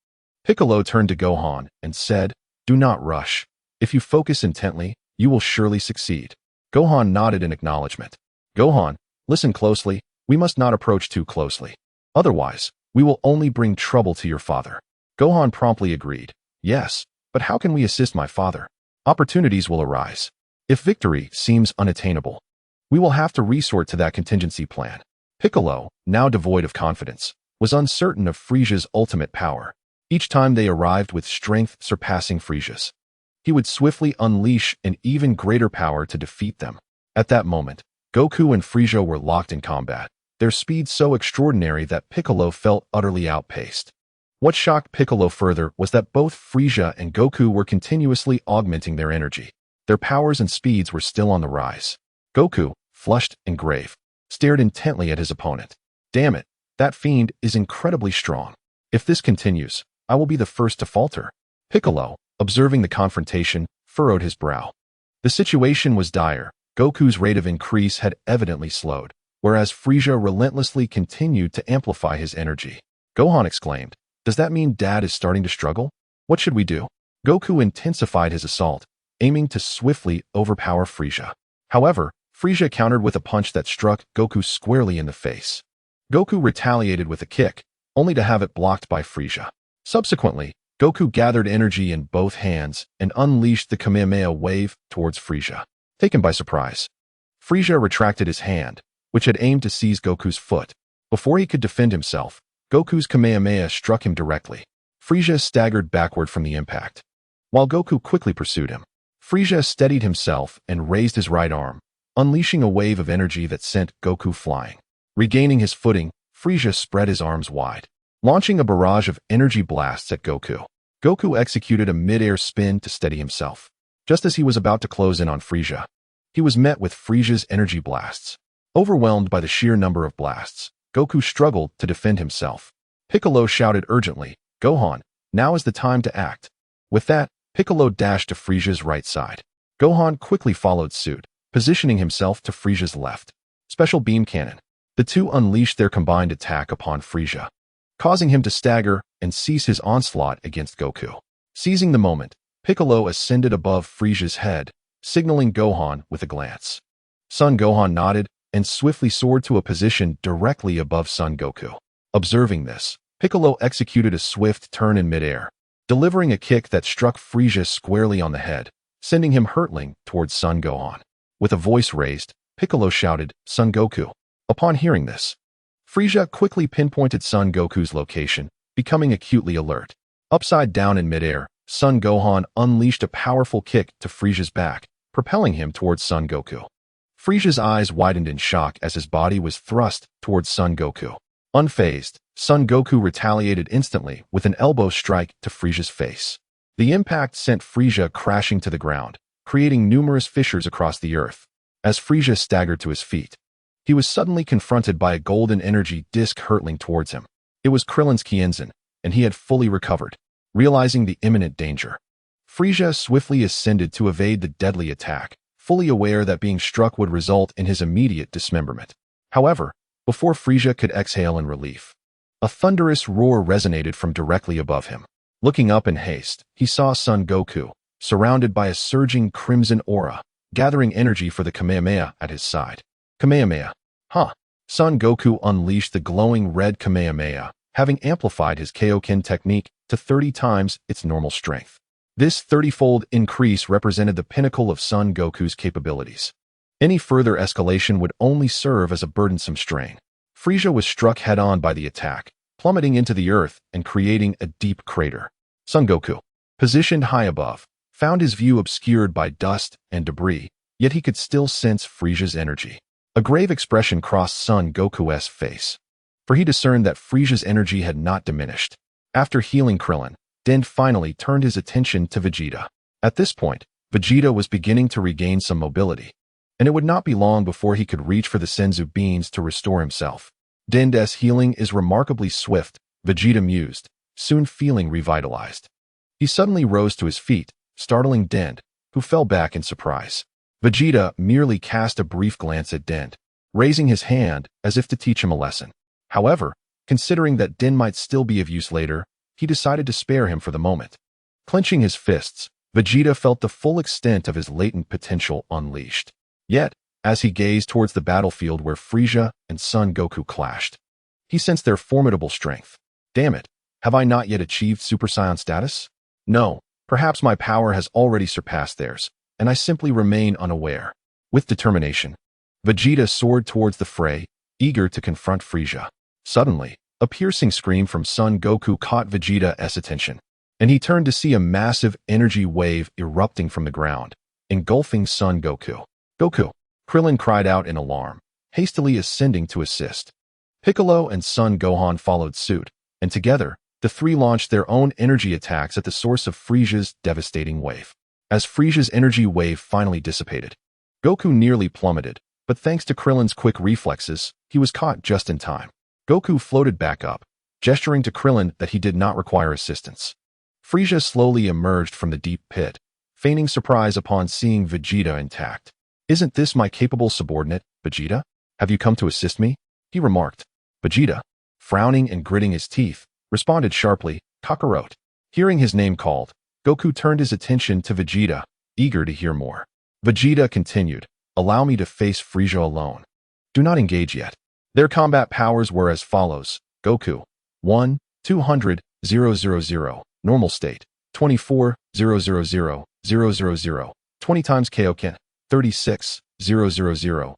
Piccolo turned to Gohan and said, "Do not rush. If you focus intently, you will surely succeed." Gohan nodded in acknowledgement. "Gohan, listen closely. We must not approach too closely. Otherwise, we will only bring trouble to your father." Gohan promptly agreed. "Yes, but how can we assist my father? Opportunities will arise. If victory seems unattainable, we will have to resort to that contingency plan." Piccolo, now devoid of confidence, was uncertain of Frisia's ultimate power. each time they arrived with strength surpassing Frisia's. He would swiftly unleash an even greater power to defeat them. At that moment, Goku and Frieza were locked in combat, their speed so extraordinary that Piccolo felt utterly outpaced. What shocked Piccolo further was that both Frieza and Goku were continuously augmenting their energy. Their powers and speeds were still on the rise. Goku, flushed and grave, stared intently at his opponent. Damn it, that fiend is incredibly strong. If this continues, I will be the first to falter. Piccolo, observing the confrontation, furrowed his brow. The situation was dire. Goku's rate of increase had evidently slowed, whereas Frieza relentlessly continued to amplify his energy. Gohan exclaimed, "Does that mean Dad is starting to struggle? What should we do?" Goku intensified his assault, aiming to swiftly overpower Frieza. However, Frieza countered with a punch that struck Goku squarely in the face. Goku retaliated with a kick, only to have it blocked by Frieza. Subsequently, Goku gathered energy in both hands and unleashed the Kamehameha wave towards Frieza. Taken by surprise, Frieza retracted his hand, which had aimed to seize Goku's foot. Before he could defend himself, Goku's Kamehameha struck him directly. Frieza staggered backward from the impact. While Goku quickly pursued him, Frieza steadied himself and raised his right arm, unleashing a wave of energy that sent Goku flying. Regaining his footing, Frieza spread his arms wide, launching a barrage of energy blasts at Goku. Goku executed a mid-air spin to steady himself. Just as he was about to close in on Frieza, he was met with Frieza's energy blasts. Overwhelmed by the sheer number of blasts, Goku struggled to defend himself. Piccolo shouted urgently, "Gohan, now is the time to act." With that, Piccolo dashed to Frieza's right side. Gohan quickly followed suit, positioning himself to Frieza's left. Special beam cannon. The two unleashed their combined attack upon Frieza, causing him to stagger and cease his onslaught against Goku. Seizing the moment, Piccolo ascended above Frieza's head, signaling Gohan with a glance. Son Gohan nodded and swiftly soared to a position directly above Son Goku. Observing this, Piccolo executed a swift turn in midair, delivering a kick that struck Frieza squarely on the head, sending him hurtling towards Son Gohan. With a voice raised, Piccolo shouted, "Son Goku." Upon hearing this, Frieza quickly pinpointed Son Goku's location, becoming acutely alert. Upside down in midair, Son Gohan unleashed a powerful kick to Frieza's back, propelling him towards Son Goku. Frieza's eyes widened in shock as his body was thrust towards Son Goku. Unfazed, Son Goku retaliated instantly with an elbow strike to Frieza's face. The impact sent Frieza crashing to the ground, creating numerous fissures across the earth. As Frieza staggered to his feet, he was suddenly confronted by a golden energy disc hurtling towards him. It was Krillin's Kienzan, and he had fully recovered. Realizing the imminent danger, Frieza swiftly ascended to evade the deadly attack, fully aware that being struck would result in his immediate dismemberment. However, before Frieza could exhale in relief, a thunderous roar resonated from directly above him. Looking up in haste, he saw Son Goku, surrounded by a surging crimson aura, gathering energy for the Kamehameha at his side. Kamehameha. Huh. Son Goku unleashed the glowing red Kamehameha, having amplified his Kaioken technique to 30 times its normal strength. This 30-fold increase represented the pinnacle of Son Goku's capabilities. Any further escalation would only serve as a burdensome strain. Frieza was struck head-on by the attack, plummeting into the earth and creating a deep crater. Son Goku, positioned high above, found his view obscured by dust and debris, yet he could still sense Frieza's energy. A grave expression crossed Son Goku's face, for he discerned that Frieza's energy had not diminished. After healing Krillin, Tien finally turned his attention to Vegeta. At this point, Vegeta was beginning to regain some mobility, and it would not be long before he could reach for the Senzu beans to restore himself. Tien's healing is remarkably swift, Vegeta mused, soon feeling revitalized. He suddenly rose to his feet, startling Tien, who fell back in surprise. Vegeta merely cast a brief glance at Tien, raising his hand as if to teach him a lesson. However, considering that Tien might still be of use later, he decided to spare him for the moment. Clenching his fists, Vegeta felt the full extent of his latent potential unleashed. Yet, as he gazed towards the battlefield where Frieza and Son Goku clashed, he sensed their formidable strength. Damn it, have I not yet achieved Super Saiyan status? No, perhaps my power has already surpassed theirs, and I simply remain unaware. With determination, Vegeta soared towards the fray, eager to confront Frieza. Suddenly, A piercing scream from Son Goku caught Vegeta's attention, and he turned to see a massive energy wave erupting from the ground, engulfing Son Goku. Goku! Krillin cried out in alarm, hastily ascending to assist. Piccolo and Son Gohan followed suit, and together, the three launched their own energy attacks at the source of Frieza's devastating wave. As Frieza's energy wave finally dissipated, Goku nearly plummeted, but thanks to Krillin's quick reflexes, he was caught just in time. Goku floated back up, gesturing to Krillin that he did not require assistance. Frieza slowly emerged from the deep pit, feigning surprise upon seeing Vegeta intact. "Isn't this my capable subordinate, Vegeta? Have you come to assist me?" he remarked. Vegeta, frowning and gritting his teeth, responded sharply, "Kakarot." Hearing his name called, Goku turned his attention to Vegeta, eager to hear more. Vegeta continued, "Allow me to face Frieza alone. Do not engage yet." Their combat powers were as follows: Goku, 1, 200, 000, normal state, 24, 000, 000, 20 times Kaioken, 36, 000, 000,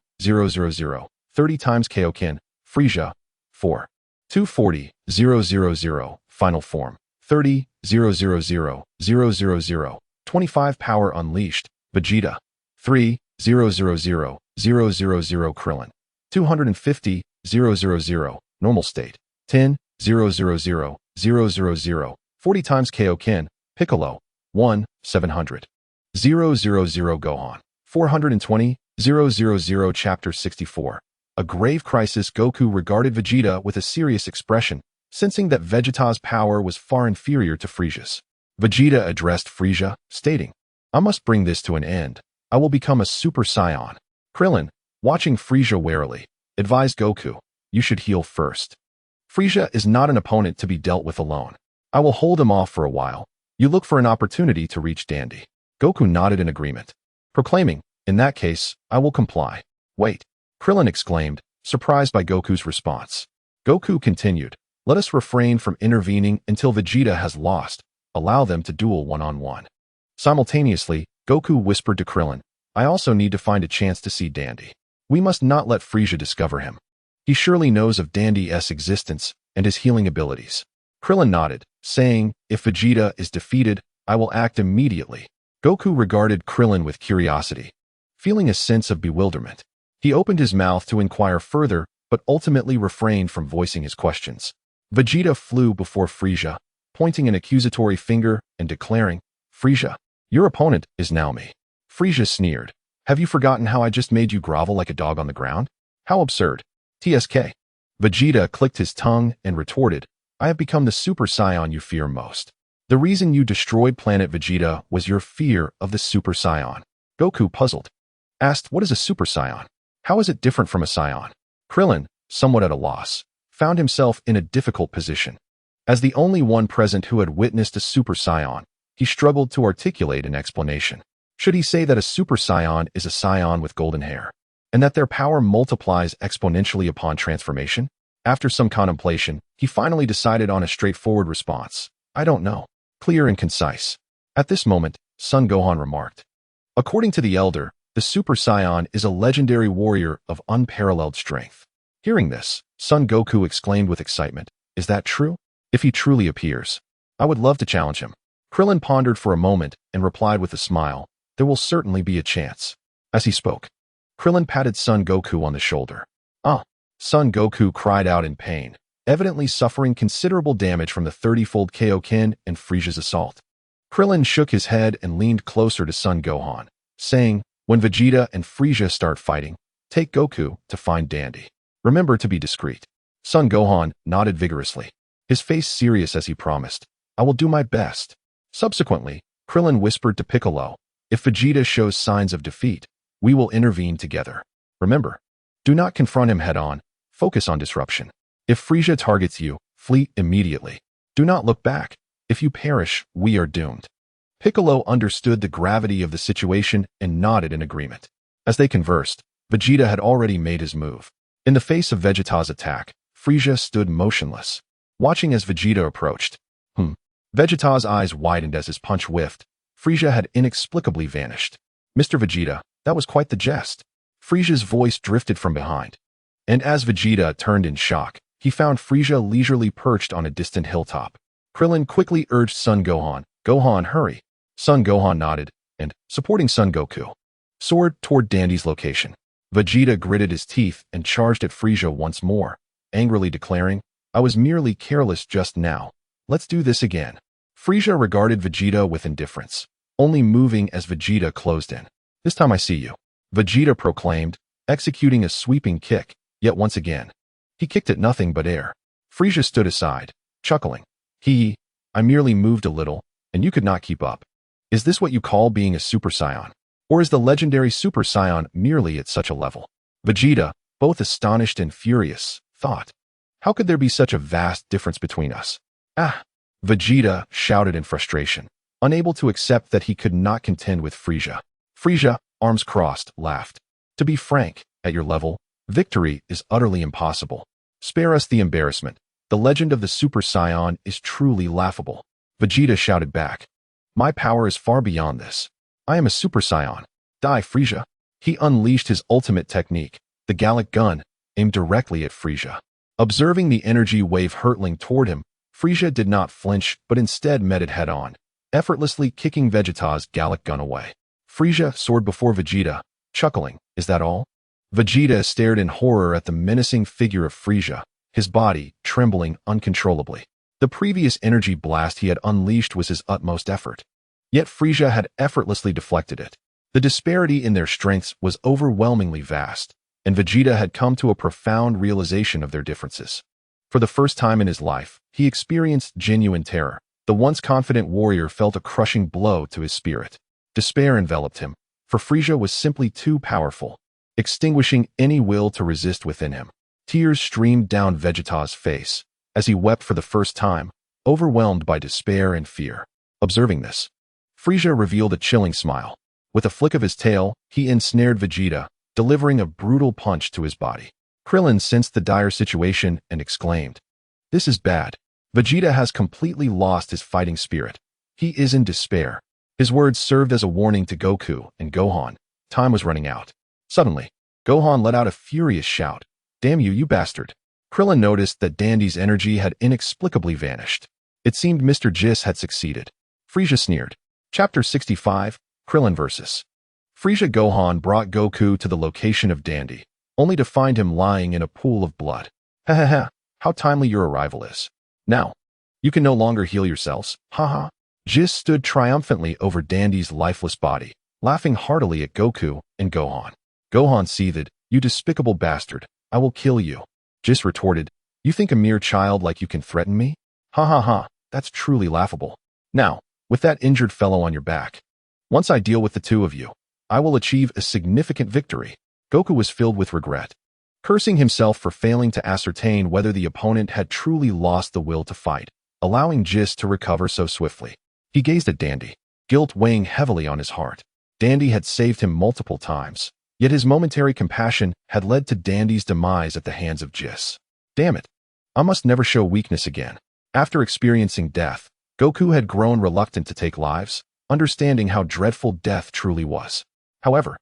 30 times Kaioken, Frieza, 4, 240, 000, final form, 30, 000, 000, 25 power unleashed, Vegeta, 3, 000, 000, Krillin, 250, 000, normal state, 10, 000, 000, 40 times Kaioken, Piccolo, 1, 700, 000 Gohan, 420, 000 Chapter 64. A grave crisis. Goku regarded Vegeta with a serious expression, sensing that Vegeta's power was far inferior to Frieza's. Vegeta addressed Frieza, stating, "I must bring this to an end. I will become a Super Saiyan." Krillin, watching Frieza warily, advised Goku, "You should heal first. Frieza is not an opponent to be dealt with alone. I will hold him off for a while. You look for an opportunity to reach Dandy." Goku nodded in agreement, proclaiming, "In that case, I will comply." "Wait," Krillin exclaimed, surprised by Goku's response. Goku continued, "Let us refrain from intervening until Vegeta has lost. Allow them to duel one-on-one." Simultaneously, Goku whispered to Krillin, "I also need to find a chance to see Dandy. We must not let Frieza discover him. He surely knows of Dandy's existence and his healing abilities." Krillin nodded, saying, "If Vegeta is defeated, I will act immediately." Goku regarded Krillin with curiosity, feeling a sense of bewilderment. He opened his mouth to inquire further, but ultimately refrained from voicing his questions. Vegeta flew before Frieza, pointing an accusatory finger and declaring, "Frieza, your opponent is now me." Frieza sneered, "Have you forgotten how I just made you grovel like a dog on the ground? How absurd. TSK. Vegeta clicked his tongue and retorted, "I have become the Super Saiyan you fear most. The reason you destroyed planet Vegeta was your fear of the Super Saiyan." Goku, puzzled, asked, "What is a Super Saiyan? How is it different from a Saiyan?" Krillin, somewhat at a loss, found himself in a difficult position. As the only one present who had witnessed a Super Saiyan, he struggled to articulate an explanation. Should he say that a Super Saiyan is a Saiyan with golden hair, and that their power multiplies exponentially upon transformation? After some contemplation, he finally decided on a straightforward response. "I don't know." Clear and concise. At this moment, Son Gohan remarked, "According to the Elder, the Super Saiyan is a legendary warrior of unparalleled strength." Hearing this, Son Goku exclaimed with excitement, "Is that true? If he truly appears, I would love to challenge him." Krillin pondered for a moment and replied with a smile, "There will certainly be a chance." As he spoke, Krillin patted Son Goku on the shoulder. "Ah!" Son Goku cried out in pain, evidently suffering considerable damage from the 30-fold Kaioken and Frieza's assault. Krillin shook his head and leaned closer to Son Gohan, saying, "When Vegeta and Frieza start fighting, take Goku to find Dandy. Remember to be discreet." Son Gohan nodded vigorously, his face serious as he promised, "I will do my best." Subsequently, Krillin whispered to Piccolo, "If Vegeta shows signs of defeat, we will intervene together. Remember, do not confront him head-on, focus on disruption. If Frieza targets you, flee immediately. Do not look back. If you perish, we are doomed." Piccolo understood the gravity of the situation and nodded in agreement. As they conversed, Vegeta had already made his move. In the face of Vegeta's attack, Frieza stood motionless, watching as Vegeta approached. Vegeta's eyes widened as his punch whiffed. Frieza had inexplicably vanished. "Mr. Vegeta, that was quite the jest." Frieza's voice drifted from behind. And as Vegeta turned in shock, he found Frieza leisurely perched on a distant hilltop. Krillin quickly urged Son Gohan, "Gohan, hurry." Son Gohan nodded, and, supporting Son Goku, soared toward Dandy's location. Vegeta gritted his teeth and charged at Frieza once more, angrily declaring, "I was merely careless just now. Let's do this again." Frieza regarded Vegeta with indifference, only moving as Vegeta closed in. "This time I see you," Vegeta proclaimed, executing a sweeping kick, yet once again. He kicked at nothing but air. Frieza stood aside, chuckling. I merely moved a little, and you could not keep up. Is this what you call being a Super Saiyan? Or is the legendary Super Saiyan merely at such a level? Vegeta, both astonished and furious, thought, how could there be such a vast difference between us? Ah! Vegeta shouted in frustration, unable to accept that he could not contend with Frieza. Frieza, arms crossed, laughed. To be frank, at your level, victory is utterly impossible. Spare us the embarrassment. The legend of the Super Saiyan is truly laughable. Vegeta shouted back. My power is far beyond this. I am a Super Saiyan. Die, Frieza. He unleashed his ultimate technique, the Gallic Gun, aimed directly at Frieza. Observing the energy wave hurtling toward him, Frieza did not flinch but instead met it head-on, effortlessly kicking Vegeta's Gallic Gun away. Frieza soared before Vegeta, chuckling, "Is that all?" Vegeta stared in horror at the menacing figure of Frieza, his body trembling uncontrollably. The previous energy blast he had unleashed was his utmost effort. Yet Frieza had effortlessly deflected it. The disparity in their strengths was overwhelmingly vast, and Vegeta had come to a profound realization of their differences. For the first time in his life, he experienced genuine terror. The once confident warrior felt a crushing blow to his spirit. Despair enveloped him, for Frieza was simply too powerful, extinguishing any will to resist within him. Tears streamed down Vegeta's face, as he wept for the first time, overwhelmed by despair and fear. Observing this, Frieza revealed a chilling smile. With a flick of his tail, he ensnared Vegeta, delivering a brutal punch to his body. Krillin sensed the dire situation and exclaimed, "This is bad. Vegeta has completely lost his fighting spirit. He is in despair." His words served as a warning to Goku and Gohan. Time was running out. Suddenly, Gohan let out a furious shout. "Damn you, you bastard." Krillin noticed that Dandy's energy had inexplicably vanished. It seemed Mr. Jis had succeeded. Frieza sneered. Chapter 65, Krillin vs. Frieza. Gohan brought Goku to the location of Dandy, only to find him lying in a pool of blood. "Ha ha ha, how timely your arrival is. Now, you can no longer heal yourselves, ha ha." Jis stood triumphantly over Dandy's lifeless body, laughing heartily at Goku and Gohan. Gohan seethed, "You despicable bastard, I will kill you." Jis retorted, "You think a mere child like you can threaten me? Ha ha ha, that's truly laughable. Now, with that injured fellow on your back, once I deal with the two of you, I will achieve a significant victory." Goku was filled with regret, cursing himself for failing to ascertain whether the opponent had truly lost the will to fight, allowing Jis to recover so swiftly. He gazed at Dandy, guilt weighing heavily on his heart. Dandy had saved him multiple times, yet his momentary compassion had led to Dandy's demise at the hands of Jis. Damn it, I must never show weakness again. After experiencing death, Goku had grown reluctant to take lives, understanding how dreadful death truly was. However,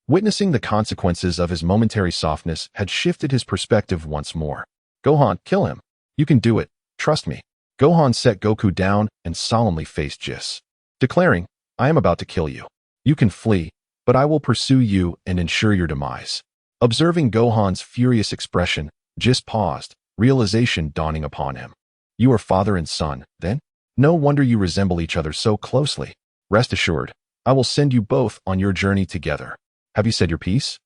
witnessing the consequences of his momentary softness had shifted his perspective once more. "Gohan, kill him. You can do it, trust me." Gohan set Goku down and solemnly faced Jis, declaring, "I am about to kill you. You can flee, but I will pursue you and ensure your demise." Observing Gohan's furious expression, Jis paused, realization dawning upon him. "You are father and son, then? No wonder you resemble each other so closely. Rest assured, I will send you both on your journey together. Have you said your piece?"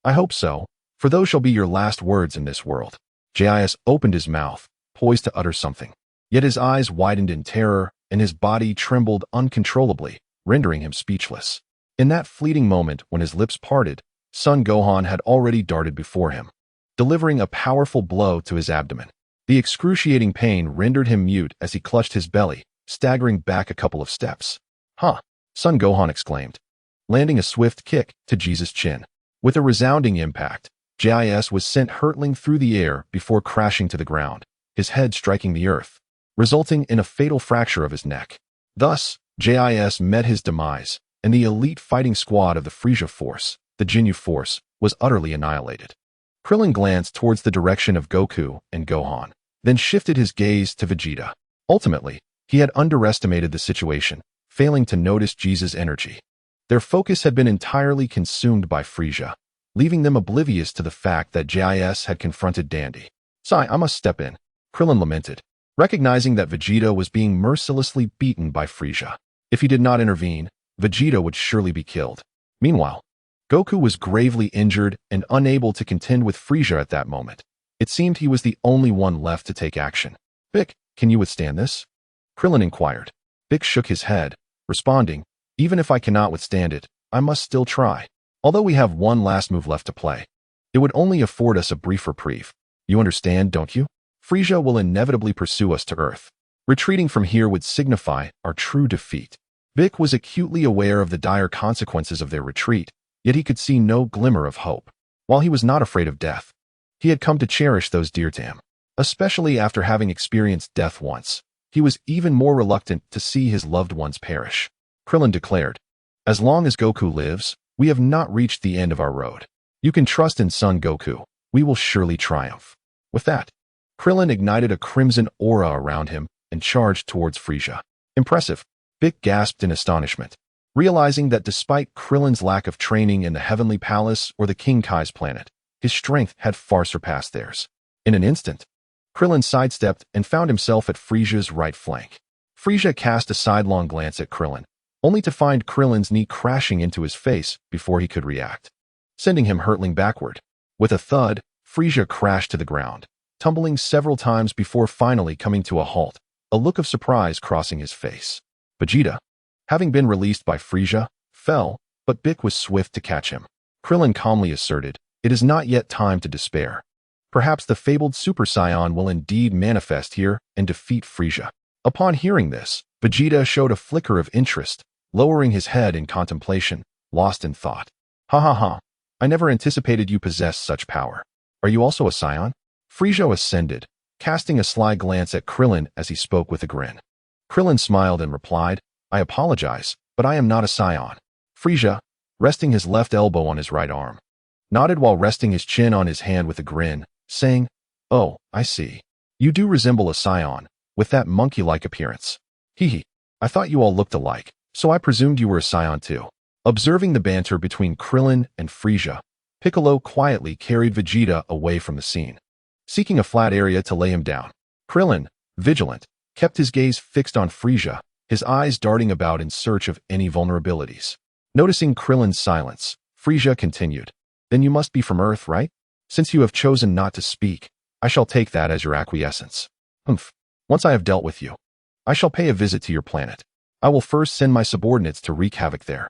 "I hope so, for those shall be your last words in this world." Jis opened his mouth, poised to utter something. Yet his eyes widened in terror, and his body trembled uncontrollably, rendering him speechless. In that fleeting moment when his lips parted, Son Gohan had already darted before him, delivering a powerful blow to his abdomen. The excruciating pain rendered him mute as he clutched his belly, staggering back a couple of steps. "Huh!" Son Gohan exclaimed, landing a swift kick to Jis' chin. With a resounding impact, Jis was sent hurtling through the air before crashing to the ground, his head striking the earth, resulting in a fatal fracture of his neck. Thus, Jis met his demise, and the elite fighting squad of the Frieza Force, the Ginyu Force, was utterly annihilated. Krillin glanced towards the direction of Goku and Gohan, then shifted his gaze to Vegeta. Ultimately, he had underestimated the situation, failing to notice Jesus' energy. Their focus had been entirely consumed by Frieza, leaving them oblivious to the fact that JIS had confronted Dandy. "Sai, I must step in," Krillin lamented, recognizing that Vegeta was being mercilessly beaten by Frieza. If he did not intervene, Vegeta would surely be killed. Meanwhile, Goku was gravely injured and unable to contend with Frieza at that moment. It seemed he was the only one left to take action. "Bick, can you withstand this?" Krillin inquired. Bick shook his head, responding, "Even if I cannot withstand it, I must still try. Although we have one last move left to play, it would only afford us a brief reprieve. You understand, don't you? Frieza will inevitably pursue us to Earth. Retreating from here would signify our true defeat." Bick was acutely aware of the dire consequences of their retreat, yet he could see no glimmer of hope. While he was not afraid of death, he had come to cherish those dear to him. Especially after having experienced death once, he was even more reluctant to see his loved ones perish. Krillin declared, "As long as Goku lives, we have not reached the end of our road. You can trust in Son Goku. We will surely triumph." With that, Krillin ignited a crimson aura around him and charged towards Frieza. "Impressive," Bick gasped in astonishment, realizing that despite Krillin's lack of training in the Heavenly Palace or the King Kai's planet, his strength had far surpassed theirs. In an instant, Krillin sidestepped and found himself at Frieza's right flank. Frieza cast a sidelong glance at Krillin, only to find Krillin's knee crashing into his face before he could react, sending him hurtling backward. With a thud, Frieza crashed to the ground, tumbling several times before finally coming to a halt, a look of surprise crossing his face. Vegeta, having been released by Frieza, fell, but Bick was swift to catch him. Krillin calmly asserted, "It is not yet time to despair. Perhaps the fabled Super Saiyan will indeed manifest here and defeat Frieza." Upon hearing this, Vegeta showed a flicker of interest, lowering his head in contemplation, lost in thought. "Ha ha ha, I never anticipated you possessed such power. Are you also a Saiyan?" Frieza ascended, casting a sly glance at Krillin as he spoke with a grin. Krillin smiled and replied, "I apologize, but I am not a Saiyan." Frieza, resting his left elbow on his right arm, nodded while resting his chin on his hand with a grin, saying, "Oh, I see. You do resemble a Saiyan, with that monkey-like appearance. Hee, I thought you all looked alike, so I presumed you were a Saiyan too." Observing the banter between Krillin and Frieza, Piccolo quietly carried Vegeta away from the scene, seeking a flat area to lay him down. Krillin, vigilant, kept his gaze fixed on Frieza, his eyes darting about in search of any vulnerabilities. Noticing Krillin's silence, Frieza continued, "Then you must be from Earth, right? Since you have chosen not to speak, I shall take that as your acquiescence. Humph. Once I have dealt with you, I shall pay a visit to your planet. I will first send my subordinates to wreak havoc there,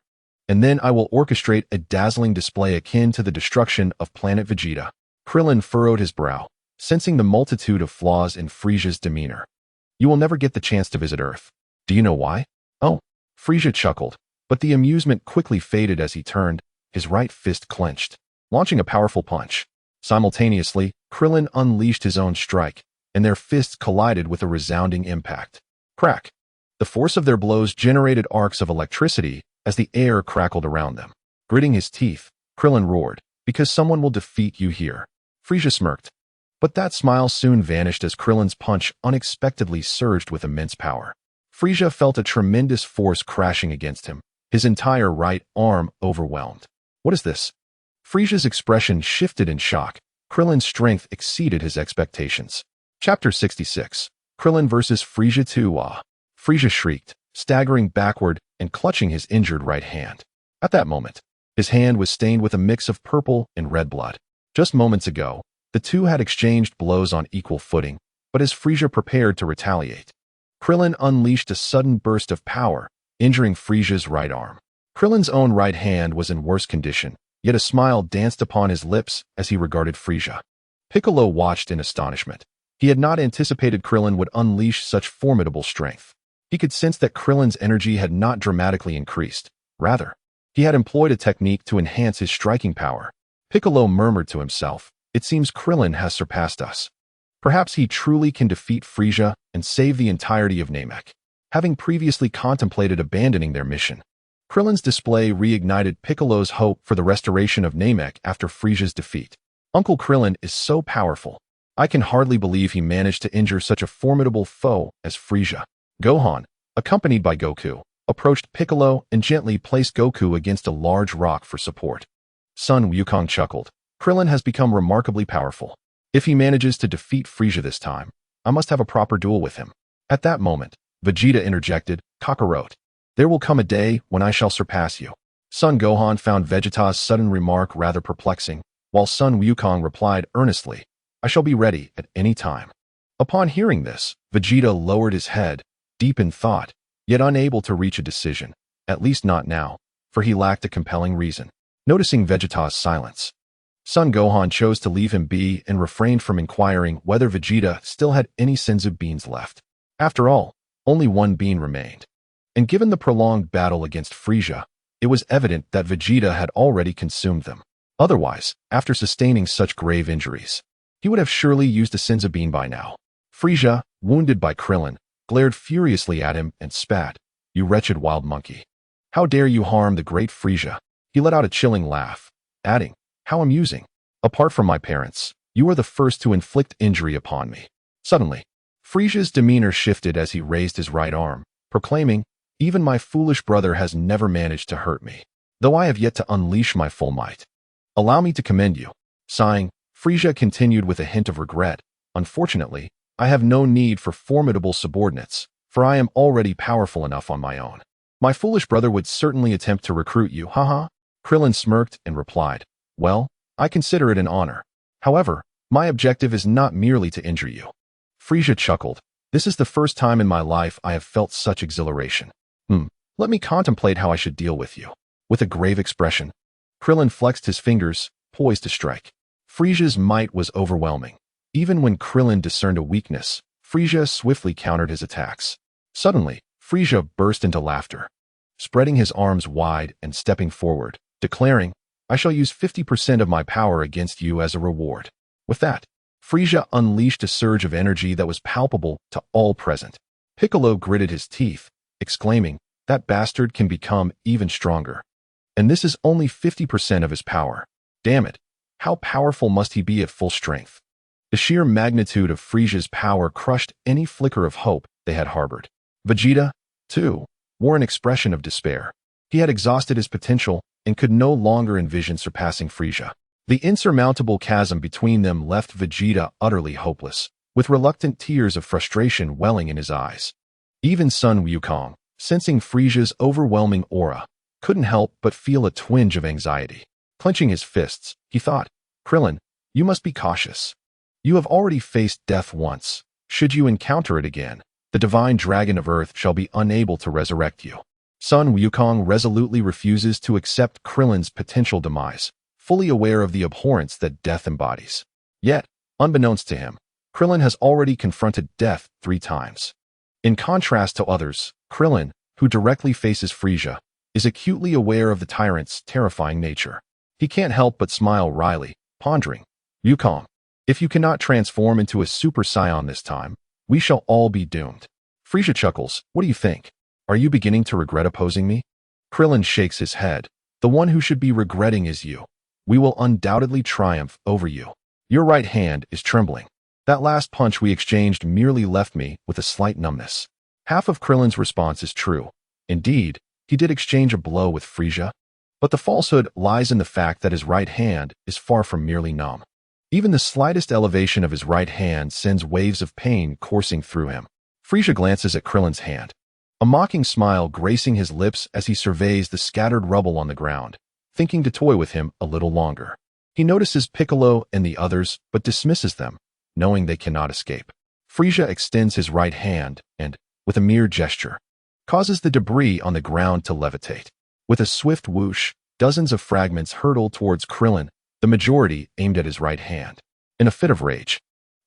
and then I will orchestrate a dazzling display akin to the destruction of planet Vegeta." Krillin furrowed his brow, sensing the multitude of flaws in Frieza's demeanor. "You will never get the chance to visit Earth. Do you know why?" "Oh," Frieza chuckled, but the amusement quickly faded as he turned, his right fist clenched, launching a powerful punch. Simultaneously, Krillin unleashed his own strike, and their fists collided with a resounding impact. Crack! The force of their blows generated arcs of electricity as the air crackled around them. Gritting his teeth, Krillin roared, "Because someone will defeat you here." Frieza smirked, but that smile soon vanished as Krillin's punch unexpectedly surged with immense power. Frieza felt a tremendous force crashing against him, his entire right arm overwhelmed. "What is this?" Frieza's expression shifted in shock. Krillin's strength exceeded his expectations. Chapter 66. Krillin vs. Frieza 2. Frieza shrieked, staggering backward and clutching his injured right hand. At that moment, his hand was stained with a mix of purple and red blood. Just moments ago, the two had exchanged blows on equal footing, but as Frieza prepared to retaliate, Krillin unleashed a sudden burst of power, injuring Frieza's right arm. Krillin's own right hand was in worse condition, yet a smile danced upon his lips as he regarded Frieza. Piccolo watched in astonishment. He had not anticipated Krillin would unleash such formidable strength. He could sense that Krillin's energy had not dramatically increased. Rather, he had employed a technique to enhance his striking power. Piccolo murmured to himself, "It seems Krillin has surpassed us. Perhaps he truly can defeat Frieza and save the entirety of Namek." Having previously contemplated abandoning their mission, Krillin's display reignited Piccolo's hope for the restoration of Namek after Frieza's defeat. Uncle Krillin is so powerful. I can hardly believe he managed to injure such a formidable foe as Frieza. Gohan, accompanied by Goku, approached Piccolo and gently placed Goku against a large rock for support. Son Wukong chuckled. Krillin has become remarkably powerful. If he manages to defeat Frieza this time, I must have a proper duel with him. At that moment, Vegeta interjected, Kakarot. There will come a day when I shall surpass you. Son Gohan found Vegeta's sudden remark rather perplexing, while Son Wukong replied earnestly, I shall be ready at any time. Upon hearing this, Vegeta lowered his head, deep in thought, yet unable to reach a decision, at least not now, for he lacked a compelling reason. Noticing Vegeta's silence, Son Gohan chose to leave him be and refrained from inquiring whether Vegeta still had any senzu beans left. After all, only one bean remained. And given the prolonged battle against Frieza, it was evident that Vegeta had already consumed them. Otherwise, after sustaining such grave injuries, he would have surely used a senzu bean by now. Frieza, wounded by Krillin, glared furiously at him and spat, You wretched wild monkey. How dare you harm the great Frieza? He let out a chilling laugh, adding, How amusing. Apart from my parents, you are the first to inflict injury upon me. Suddenly, Frieza's demeanor shifted as he raised his right arm, proclaiming, Even my foolish brother has never managed to hurt me, though I have yet to unleash my full might. Allow me to commend you. Sighing, Frieza continued with a hint of regret, Unfortunately, I have no need for formidable subordinates, for I am already powerful enough on my own. My foolish brother would certainly attempt to recruit you, haha. Krillin smirked and replied, Well, I consider it an honor. However, my objective is not merely to injure you. Frieza chuckled. This is the first time in my life I have felt such exhilaration. Let me contemplate how I should deal with you. With a grave expression, Krillin flexed his fingers, poised to strike. Frieza's might was overwhelming. Even when Krillin discerned a weakness, Frieza swiftly countered his attacks. Suddenly, Frieza burst into laughter, spreading his arms wide and stepping forward, declaring, I shall use 50% of my power against you as a reward. With that, Frieza unleashed a surge of energy that was palpable to all present. Piccolo gritted his teeth, exclaiming, That bastard can become even stronger. And this is only 50% of his power. Damn it, how powerful must he be at full strength? The sheer magnitude of Frieza's power crushed any flicker of hope they had harbored. Vegeta, too, wore an expression of despair. He had exhausted his potential and could no longer envision surpassing Frieza. The insurmountable chasm between them left Vegeta utterly hopeless, with reluctant tears of frustration welling in his eyes. Even Son Wukong, sensing Frieza's overwhelming aura, couldn't help but feel a twinge of anxiety. Clenching his fists, he thought, Krillin, you must be cautious. You have already faced death once. Should you encounter it again, the divine dragon of Earth shall be unable to resurrect you. Son Wukong resolutely refuses to accept Krillin's potential demise, fully aware of the abhorrence that death embodies. Yet, unbeknownst to him, Krillin has already confronted death 3 times. In contrast to others, Krillin, who directly faces Frieza, is acutely aware of the tyrant's terrifying nature. He can't help but smile wryly, pondering, Wukong, if you cannot transform into a Super Saiyan this time, we shall all be doomed. Frieza chuckles, What do you think? Are you beginning to regret opposing me? Krillin shakes his head. The one who should be regretting is you. We will undoubtedly triumph over you. Your right hand is trembling. That last punch we exchanged merely left me with a slight numbness. Half of Krillin's response is true. Indeed, he did exchange a blow with Frieza. But the falsehood lies in the fact that his right hand is far from merely numb. Even the slightest elevation of his right hand sends waves of pain coursing through him. Frieza glances at Krillin's hand, a mocking smile gracing his lips as he surveys the scattered rubble on the ground, thinking to toy with him a little longer. He notices Piccolo and the others, but dismisses them, knowing they cannot escape. Frieza extends his right hand and, with a mere gesture, causes the debris on the ground to levitate. With a swift whoosh, dozens of fragments hurtle towards Krillin, the majority aimed at his right hand. In a fit of rage,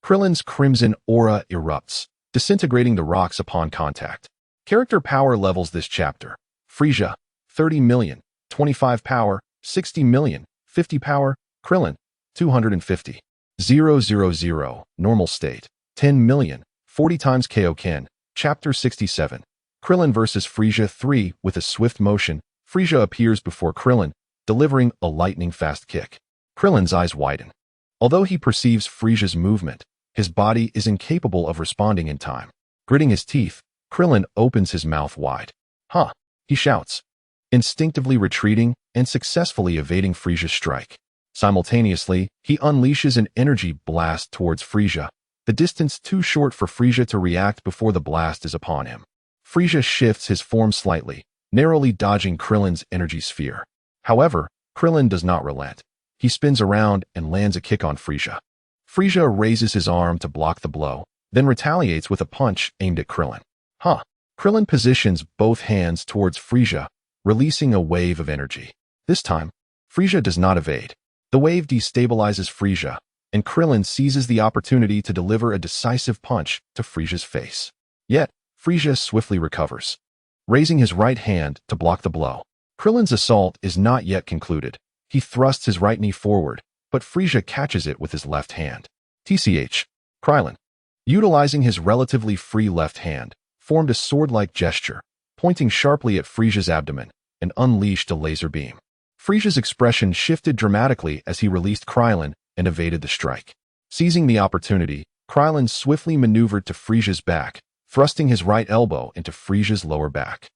Krillin's crimson aura erupts, disintegrating the rocks upon contact. Character power levels this chapter. Frieza, 30 million, 25 power, 60 million, 50 power, Krillin, 250. 000, normal state, 10 million, 40 times Kaioken, Chapter 67. Krillin vs. Frieza 3. With a swift motion, Frieza appears before Krillin, delivering a lightning-fast kick. Krillin's eyes widen. Although he perceives Frisia's movement, his body is incapable of responding in time. Gritting his teeth, Krillin opens his mouth wide. "Huh!" he shouts, instinctively retreating and successfully evading Frisia's strike. Simultaneously, he unleashes an energy blast towards Frisia, the distance too short for Frisia to react before the blast is upon him. Frisia shifts his form slightly, narrowly dodging Krillin's energy sphere. However, Krillin does not relent. He spins around and lands a kick on Frisia. Frisia raises his arm to block the blow, then retaliates with a punch aimed at Krillin. Huh! Krillin positions both hands towards Frisia, releasing a wave of energy. This time, Frisia does not evade. The wave destabilizes Frisia, and Krillin seizes the opportunity to deliver a decisive punch to Frisia's face. Yet, Frisia swiftly recovers, raising his right hand to block the blow. Krillin's assault is not yet concluded. He thrusts his right knee forward, but Frisia catches it with his left hand. Krillin, utilizing his relatively free left hand, formed a sword-like gesture, pointing sharply at Frisia's abdomen, and unleashed a laser beam. Frisia's expression shifted dramatically as he released Krillin and evaded the strike. Seizing the opportunity, Krillin swiftly maneuvered to Frisia's back, thrusting his right elbow into Frisia's lower back.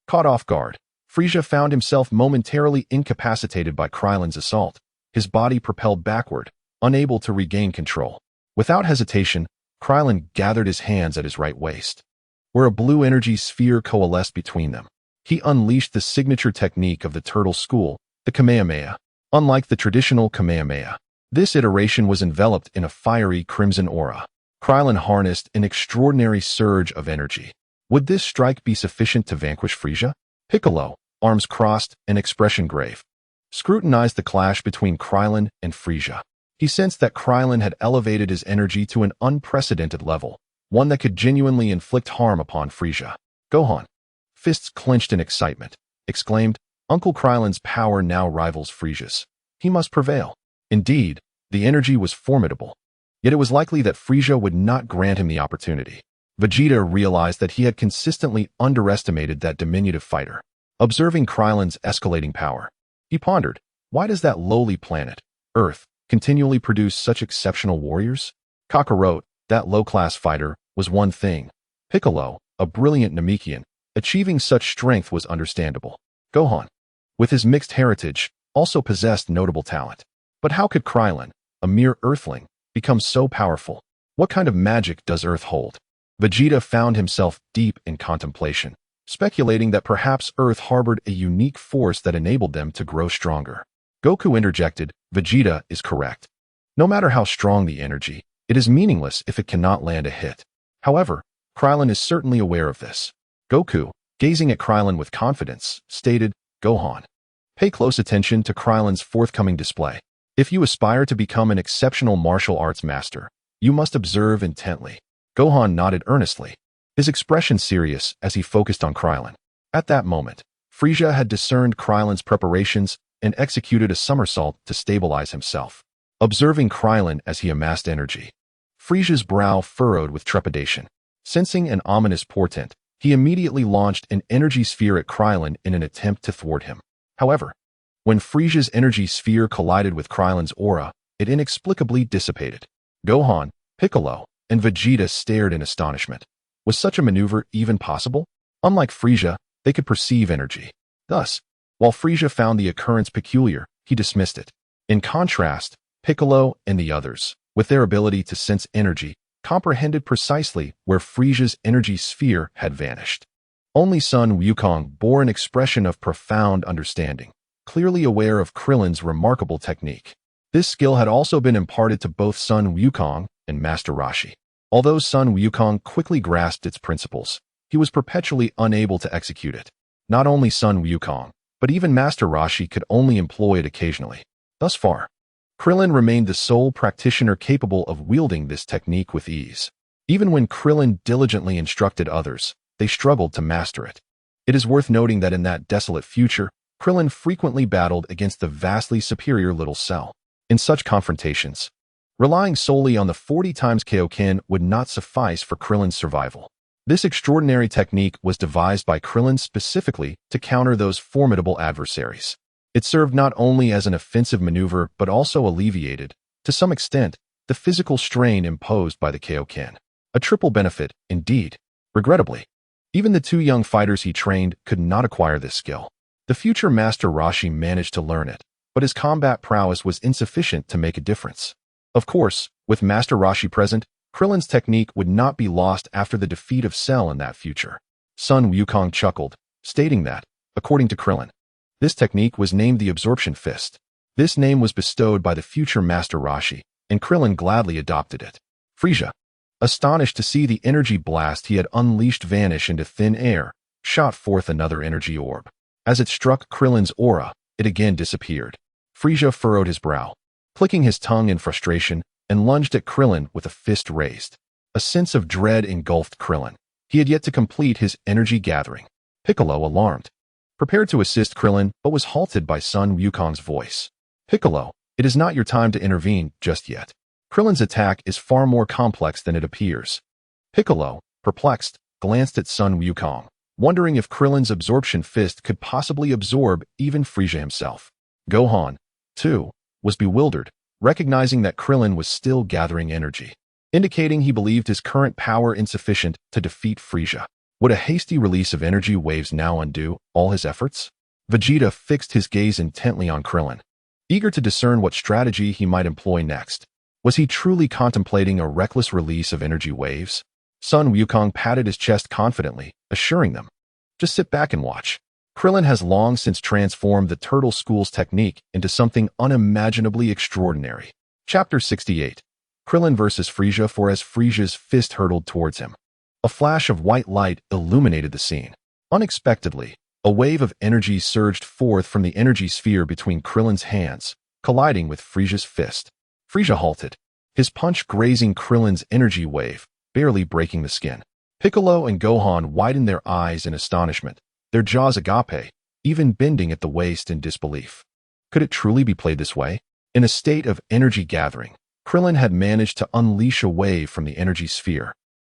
Caught off guard, Frisia found himself momentarily incapacitated by Krillin's assault, his body propelled backward, unable to regain control. Without hesitation, Krillin gathered his hands at his right waist, where a blue energy sphere coalesced between them. He unleashed the signature technique of the Turtle School, the Kamehameha. Unlike the traditional Kamehameha, this iteration was enveloped in a fiery crimson aura. Krillin harnessed an extraordinary surge of energy. Would this strike be sufficient to vanquish Frisia? Piccolo, arms crossed and expression grave, scrutinized the clash between Krillin and Frisia. He sensed that Krillin had elevated his energy to an unprecedented level, one that could genuinely inflict harm upon Frisia. Gohan, fists clenched in excitement, exclaimed, "Uncle Krillin's power now rivals Frisia's. He must prevail." Indeed, the energy was formidable. Yet it was likely that Frisia would not grant him the opportunity. Vegeta realized that he had consistently underestimated that diminutive fighter. Observing Krillin's escalating power, he pondered, why does that lowly planet, Earth, continually produce such exceptional warriors? Kakarot, that low-class fighter, was one thing. Piccolo, a brilliant Namekian, achieving such strength was understandable. Gohan, with his mixed heritage, also possessed notable talent. But how could Krillin, a mere Earthling, become so powerful? What kind of magic does Earth hold? Vegeta found himself deep in contemplation, speculating that perhaps Earth harbored a unique force that enabled them to grow stronger. Goku interjected, "Vegeta is correct. No matter how strong the energy, it is meaningless if it cannot land a hit." However, Krillin is certainly aware of this. Goku, gazing at Krillin with confidence, stated, "Gohan, pay close attention to Krillin's forthcoming display. If you aspire to become an exceptional martial arts master, you must observe intently." Gohan nodded earnestly, his expression serious as he focused on Krillin. At that moment, Frisia had discerned Krillin's preparations and executed a somersault to stabilize himself. Observing Krillin as he amassed energy, Frisia's brow furrowed with trepidation. Sensing an ominous portent, he immediately launched an energy sphere at Krillin in an attempt to thwart him. However, when Frisia's energy sphere collided with Krillin's aura, it inexplicably dissipated. Gohan, Piccolo, and Vegeta stared in astonishment. Was such a maneuver even possible? Unlike Frisia, they could perceive energy. Thus, while Frisia found the occurrence peculiar, he dismissed it. In contrast, Piccolo and the others, with their ability to sense energy, comprehended precisely where Frisia's energy sphere had vanished. Only Sun Wukong bore an expression of profound understanding, clearly aware of Krillin's remarkable technique. This skill had also been imparted to both Sun Wukong and Master Roshi. Although Sun Wukong quickly grasped its principles, he was perpetually unable to execute it. Not only Sun Wukong, but even Master Roshi could only employ it occasionally. Thus far, Krillin remained the sole practitioner capable of wielding this technique with ease. Even when Krillin diligently instructed others, they struggled to master it. It is worth noting that in that desolate future, Krillin frequently battled against the vastly superior Little Cell. In such confrontations, relying solely on the 40 times Kaioken would not suffice for Krillin's survival. This extraordinary technique was devised by Krillin specifically to counter those formidable adversaries. It served not only as an offensive maneuver but also alleviated, To some extent, the physical strain imposed by the Kaioken. A triple benefit, indeed. Regrettably, even the two young fighters he trained could not acquire this skill. The future Master Roshi managed to learn it, but his combat prowess was insufficient to make a difference. Of course, with Master Roshi present, Krillin's technique would not be lost after the defeat of Cell in that future. Sun Wukong chuckled, stating that, according to Krillin, this technique was named the Absorption Fist. This name was bestowed by the future Master Roshi, and Krillin gladly adopted it. Frieza, astonished to see the energy blast he had unleashed vanish into thin air, shot forth another energy orb. As it struck Krillin's aura, it again disappeared. Frieza furrowed his brow, clicking his tongue in frustration, and lunged at Krillin with a fist raised. A sense of dread engulfed Krillin. He had yet to complete his energy gathering. Piccolo, alarmed, prepared to assist Krillin, but was halted by Sun Wukong's voice. Piccolo, it is not your time to intervene just yet. Krillin's attack is far more complex than it appears. Piccolo, perplexed, glanced at Sun Wukong, wondering if Krillin's absorption fist could possibly absorb even Frieza himself. Gohan, too, was bewildered, recognizing that Krillin was still gathering energy, indicating he believed his current power insufficient to defeat Frieza. Would a hasty release of energy waves now undo all his efforts? Vegeta fixed his gaze intently on Krillin, eager to discern what strategy he might employ next. Was he truly contemplating a reckless release of energy waves? Sun Wukong patted his chest confidently, assuring them, just sit back and watch. Krillin has long since transformed the Turtle School's technique into something unimaginably extraordinary. Chapter 68. Krillin vs. Frieza. For as Frieza's fist hurtled towards him, a flash of white light illuminated the scene. Unexpectedly, a wave of energy surged forth from the energy sphere between Krillin's hands, colliding with Frieza's fist. Frieza halted, his punch grazing Krillin's energy wave, barely breaking the skin. Piccolo and Gohan widened their eyes in astonishment, their jaws agape, even bending at the waist in disbelief. Could it truly be played this way? In a state of energy gathering, Krillin had managed to unleash a wave from the energy sphere,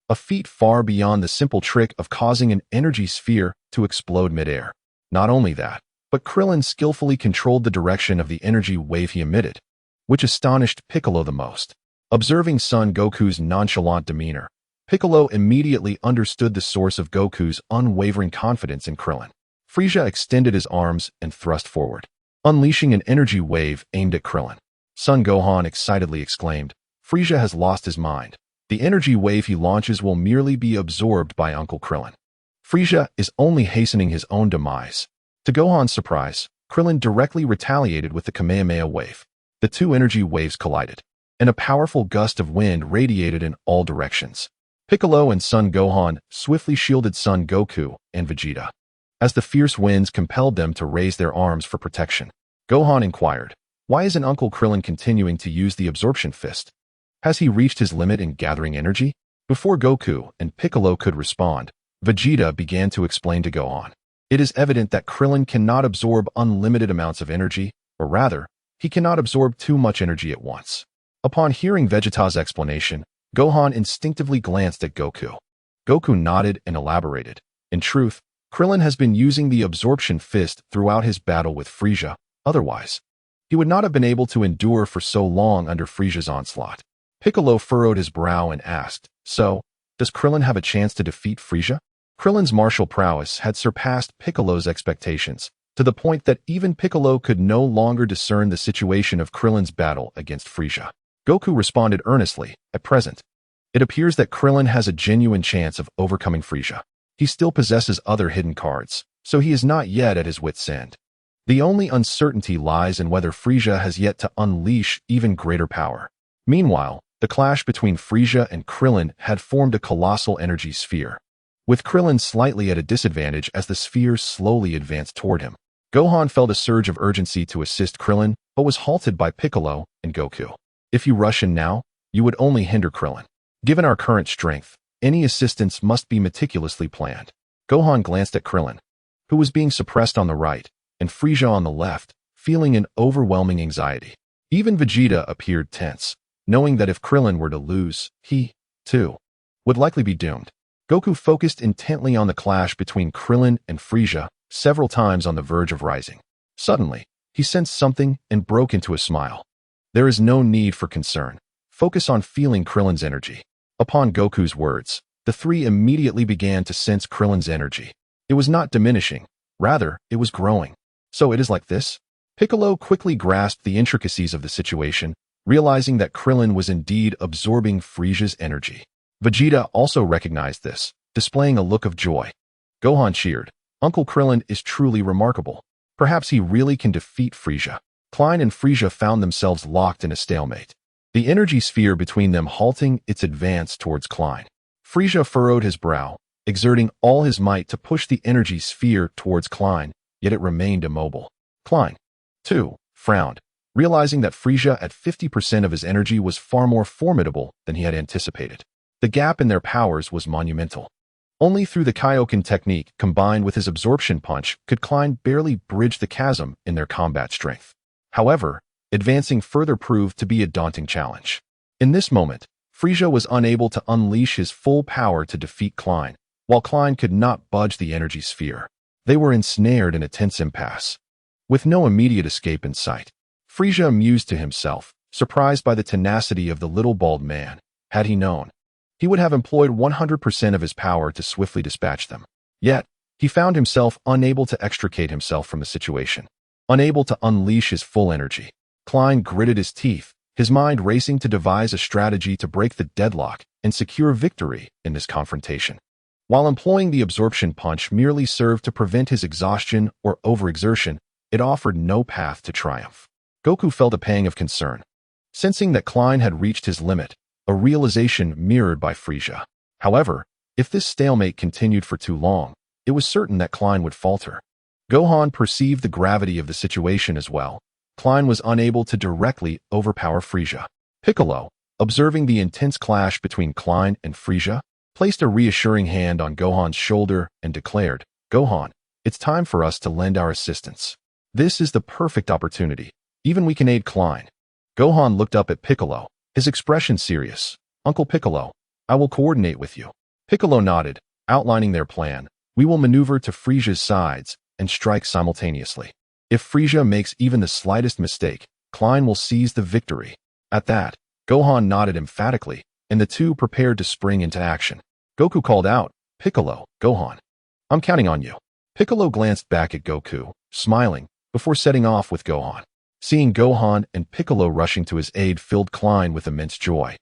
a feat far beyond the simple trick of causing an energy sphere to explode midair. Not only that, but Krillin skillfully controlled the direction of the energy wave he emitted, which astonished Piccolo the most. Observing Son Goku's nonchalant demeanor, Piccolo immediately understood the source of Goku's unwavering confidence in Krillin. Frieza extended his arms and thrust forward, unleashing an energy wave aimed at Krillin. Son Gohan excitedly exclaimed, "Frieza has lost his mind. The energy wave he launches will merely be absorbed by Uncle Krillin. Frieza is only hastening his own demise." To Gohan's surprise, Krillin directly retaliated with the Kamehameha wave. The two energy waves collided, and a powerful gust of wind radiated in all directions. Piccolo and Son Gohan swiftly shielded Son Goku and Vegeta, as the fierce winds compelled them to raise their arms for protection. Gohan inquired, "Why isn't Uncle Krillin continuing to use the absorption fist? Has he reached his limit in gathering energy?" Before Goku and Piccolo could respond, Vegeta began to explain to Gohan, "It is evident that Krillin cannot absorb unlimited amounts of energy, or rather, he cannot absorb too much energy at once." Upon hearing Vegeta's explanation, Gohan instinctively glanced at Goku. Goku nodded and elaborated. In truth, Krillin has been using the absorption fist throughout his battle with Frieza. Otherwise, he would not have been able to endure for so long under Frieza's onslaught. Piccolo furrowed his brow and asked, "So, does Krillin have a chance to defeat Frieza?" Krillin's martial prowess had surpassed Piccolo's expectations, to the point that even Piccolo could no longer discern the situation of Krillin's battle against Frieza. Goku responded earnestly, "At present, it appears that Krillin has a genuine chance of overcoming Frieza. He still possesses other hidden cards, so he is not yet at his wit's end. The only uncertainty lies in whether Frieza has yet to unleash even greater power." Meanwhile, the clash between Frieza and Krillin had formed a colossal energy sphere, with Krillin slightly at a disadvantage as the sphere slowly advanced toward him. Gohan felt a surge of urgency to assist Krillin, but was halted by Piccolo and Goku. "If you rush in now, you would only hinder Krillin. Given our current strength, any assistance must be meticulously planned." Gohan glanced at Krillin, who was being suppressed on the right, and Frieza on the left, feeling an overwhelming anxiety. Even Vegeta appeared tense, knowing that if Krillin were to lose, he, too, would likely be doomed. Goku focused intently on the clash between Krillin and Frieza, several times on the verge of rising. Suddenly, he sensed something and broke into a smile. There is no need for concern. Focus on feeling Krillin's energy. Upon Goku's words, the three immediately began to sense Krillin's energy. It was not diminishing. Rather, it was growing. So it is like this? Piccolo quickly grasped the intricacies of the situation, realizing that Krillin was indeed absorbing Frisia's energy. Vegeta also recognized this, displaying a look of joy. Gohan cheered. Uncle Krillin is truly remarkable. Perhaps he really can defeat Frisia. Klein and Frisia found themselves locked in a stalemate, the energy sphere between them halting its advance towards Klein. Frisia furrowed his brow, exerting all his might to push the energy sphere towards Klein, yet it remained immobile. Klein, too, frowned, realizing that Frisia at 50% of his energy was far more formidable than he had anticipated. The gap in their powers was monumental. Only through the Kaioken technique combined with his absorption punch could Klein barely bridge the chasm in their combat strength. However, advancing further proved to be a daunting challenge. In this moment, Frisia was unable to unleash his full power to defeat Klein, while Klein could not budge the energy sphere. They were ensnared in a tense impasse. With no immediate escape in sight, Frisia mused to himself, surprised by the tenacity of the little bald man. Had he known, he would have employed 100% of his power to swiftly dispatch them. Yet, he found himself unable to extricate himself from the situation, unable to unleash his full energy. Klein gritted his teeth, his mind racing to devise a strategy to break the deadlock and secure victory in this confrontation. While employing the absorption punch merely served to prevent his exhaustion or overexertion, it offered no path to triumph. Goku felt a pang of concern, sensing that Klein had reached his limit, a realization mirrored by Frisia. However, if this stalemate continued for too long, it was certain that Klein would falter. Gohan perceived the gravity of the situation as well. Klein was unable to directly overpower Frisia. Piccolo, observing the intense clash between Klein and Frisia, placed a reassuring hand on Gohan's shoulder and declared, "Gohan, it's time for us to lend our assistance. This is the perfect opportunity. Even we can aid Klein." Gohan looked up at Piccolo, his expression serious. "Uncle Piccolo, I will coordinate with you." Piccolo nodded, outlining their plan. "We will maneuver to Frisia's sides and strike simultaneously. If Frisia makes even the slightest mistake, Klein will seize the victory." At that, Gohan nodded emphatically, and the two prepared to spring into action. Goku called out, "Piccolo, Gohan, I'm counting on you." Piccolo glanced back at Goku, smiling, before setting off with Gohan. Seeing Gohan and Piccolo rushing to his aid filled Klein with immense joy,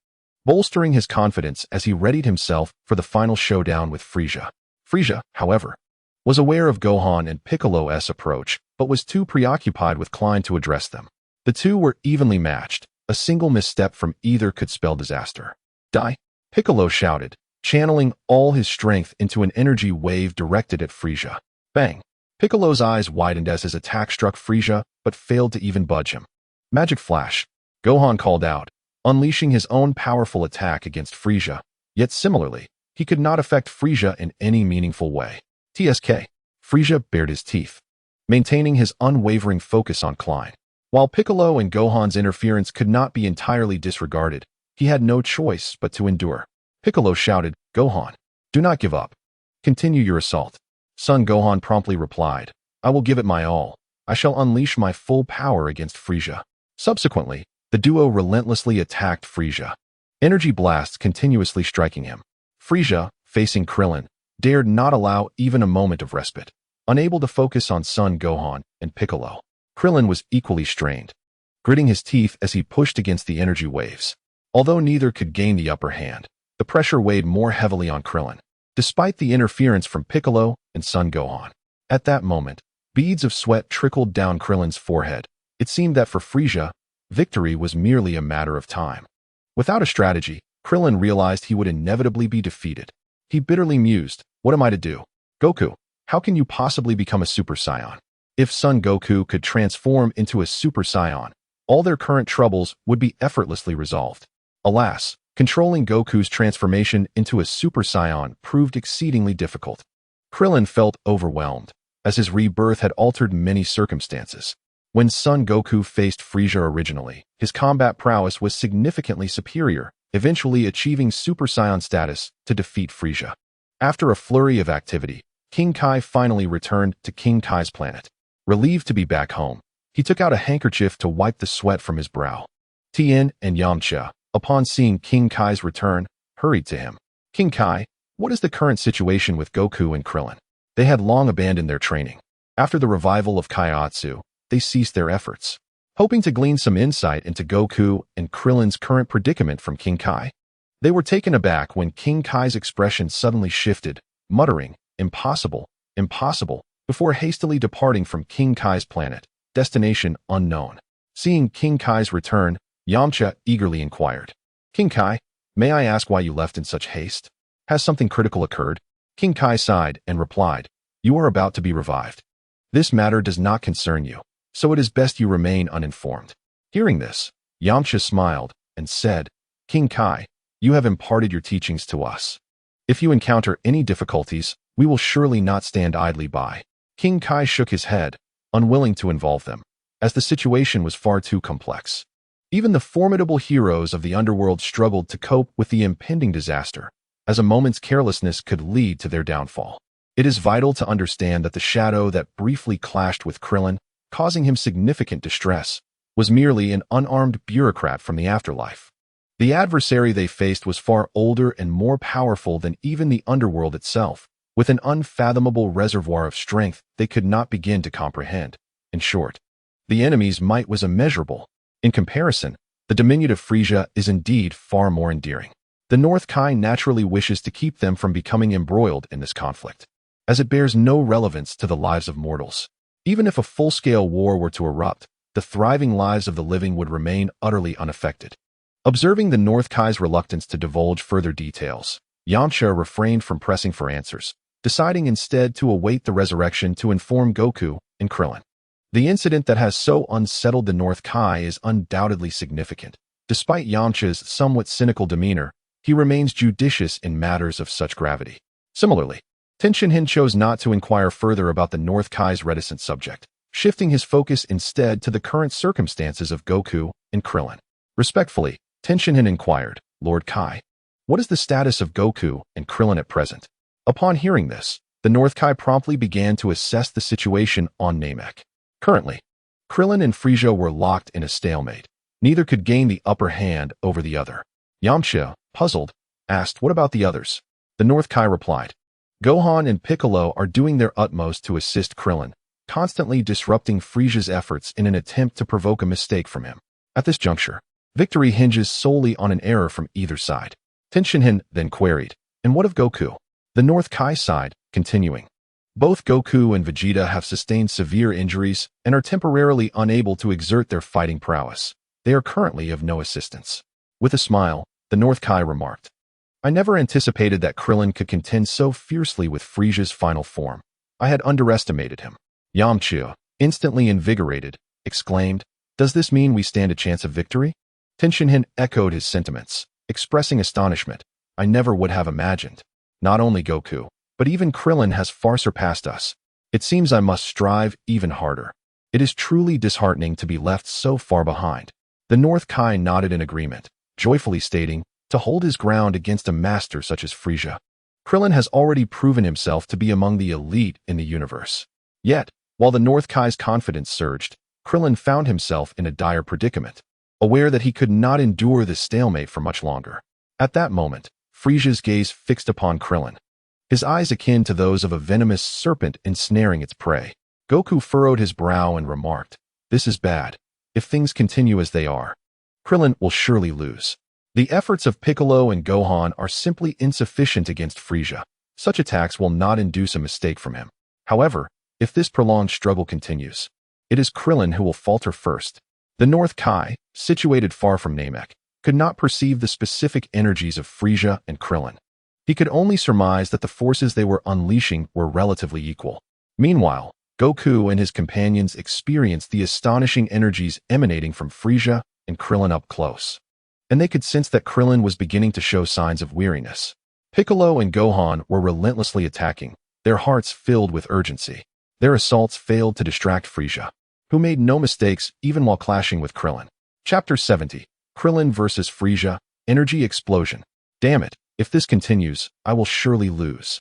bolstering his confidence as he readied himself for the final showdown with Frisia. Frisia, however, was aware of Gohan and Piccolo's approach, but was too preoccupied with Klein to address them. The two were evenly matched. A single misstep from either could spell disaster. "Die!" Piccolo shouted, channeling all his strength into an energy wave directed at Frisia. Bang! Piccolo's eyes widened as his attack struck Frisia, but failed to even budge him. "Magic Flash!" Gohan called out, unleashing his own powerful attack against Frisia, yet similarly, he could not affect Frisia in any meaningful way. TSK. Frisia bared his teeth, maintaining his unwavering focus on Klein. While Piccolo and Gohan's interference could not be entirely disregarded, he had no choice but to endure. Piccolo shouted, "Gohan, do not give up. Continue your assault." Son Gohan promptly replied, "I will give it my all. I shall unleash my full power against Frisia." Subsequently, the duo relentlessly attacked Frisia, energy blasts continuously striking him. Frisia, facing Krillin, dared not allow even a moment of respite. Unable to focus on Son Gohan and Piccolo, Krillin was equally strained, gritting his teeth as he pushed against the energy waves. Although neither could gain the upper hand, the pressure weighed more heavily on Krillin, despite the interference from Piccolo and Son Gohan. At that moment, beads of sweat trickled down Krillin's forehead. It seemed that for Frisia, victory was merely a matter of time. Without a strategy, Krillin realized he would inevitably be defeated. He bitterly mused, "What am I to do? Goku, how can you possibly become a Super Saiyan?" If Son Goku could transform into a Super Saiyan, all their current troubles would be effortlessly resolved. Alas, controlling Goku's transformation into a Super Saiyan proved exceedingly difficult. Krillin felt overwhelmed, as his rebirth had altered many circumstances. When Son Goku faced Frisia originally, his combat prowess was significantly superior, eventually achieving Super Saiyan status to defeat Frisia. After a flurry of activity, King Kai finally returned to King Kai's planet. Relieved to be back home, he took out a handkerchief to wipe the sweat from his brow. Tien and Yamcha, upon seeing King Kai's return, hurried to him. King Kai, what is the current situation with Goku and Krillin? They had long abandoned their training. After the revival of Kaiatsu, they ceased their efforts. Hoping to glean some insight into Goku and Krillin's current predicament from King Kai, they were taken aback when King Kai's expression suddenly shifted, muttering, "Impossible, impossible," before hastily departing from King Kai's planet, destination unknown. Seeing King Kai's return, Yamcha eagerly inquired, "King Kai, may I ask why you left in such haste? Has something critical occurred?" King Kai sighed and replied, "You are about to be revived. This matter does not concern you, so it is best you remain uninformed." Hearing this, Yamcha smiled and said, "King Kai, you have imparted your teachings to us. If you encounter any difficulties, we will surely not stand idly by." King Kai shook his head, unwilling to involve them, as the situation was far too complex. Even the formidable heroes of the underworld struggled to cope with the impending disaster, as a moment's carelessness could lead to their downfall. It is vital to understand that the shadow that briefly clashed with Krillin, causing him significant distress, was merely an unarmed bureaucrat from the afterlife. The adversary they faced was far older and more powerful than even the underworld itself, with an unfathomable reservoir of strength they could not begin to comprehend. In short, the enemy's might was immeasurable. In comparison, the diminutive Frieza is indeed far more endearing. The North Kai naturally wishes to keep them from becoming embroiled in this conflict, as it bears no relevance to the lives of mortals. Even if a full-scale war were to erupt, the thriving lives of the living would remain utterly unaffected. Observing the North Kai's reluctance to divulge further details, Yamcha refrained from pressing for answers, deciding instead to await the resurrection to inform Goku and Krillin. The incident that has so unsettled the North Kai is undoubtedly significant. Despite Yamcha's somewhat cynical demeanor, he remains judicious in matters of such gravity. Similarly, Tien chose not to inquire further about the North Kai's reticent subject, shifting his focus instead to the current circumstances of Goku and Krillin. Respectfully, Tien inquired, "Lord Kai, what is the status of Goku and Krillin at present?" Upon hearing this, the North Kai promptly began to assess the situation on Namek. Currently, Krillin and Frieza were locked in a stalemate. Neither could gain the upper hand over the other. Yamcha, puzzled, asked, "What about the others?" The North Kai replied, "Gohan and Piccolo are doing their utmost to assist Krillin, constantly disrupting Frieza's efforts in an attempt to provoke a mistake from him. At this juncture, victory hinges solely on an error from either side." Tien then queried, "And what of Goku?" The North Kai sighed, continuing, "Both Goku and Vegeta have sustained severe injuries and are temporarily unable to exert their fighting prowess. They are currently of no assistance." With a smile, the North Kai remarked, "I never anticipated that Krillin could contend so fiercely with Frieza's final form. I had underestimated him." Yamcha, instantly invigorated, exclaimed, "Does this mean we stand a chance of victory?" Tien echoed his sentiments, expressing astonishment. "I never would have imagined. Not only Goku, but even Krillin has far surpassed us. It seems I must strive even harder. It is truly disheartening to be left so far behind." The North Kai nodded in agreement, joyfully stating, "To hold his ground against a master such as Frieza, Krillin has already proven himself to be among the elite in the universe." Yet, while the North Kai's confidence surged, Krillin found himself in a dire predicament, aware that he could not endure this stalemate for much longer. At that moment, Frieza's gaze fixed upon Krillin, his eyes akin to those of a venomous serpent ensnaring its prey. Goku furrowed his brow and remarked, "This is bad. If things continue as they are, Krillin will surely lose." The efforts of Piccolo and Gohan are simply insufficient against Frieza. Such attacks will not induce a mistake from him. However, if this prolonged struggle continues, it is Krillin who will falter first. The North Kai, situated far from Namek, could not perceive the specific energies of Frieza and Krillin. He could only surmise that the forces they were unleashing were relatively equal. Meanwhile, Goku and his companions experienced the astonishing energies emanating from Frieza and Krillin up close, and they could sense that Krillin was beginning to show signs of weariness. Piccolo and Gohan were relentlessly attacking, their hearts filled with urgency. Their assaults failed to distract Frieza, who made no mistakes even while clashing with Krillin. Chapter 70. Krillin versus Frieza, Energy Explosion. Damn it, if this continues, I will surely lose.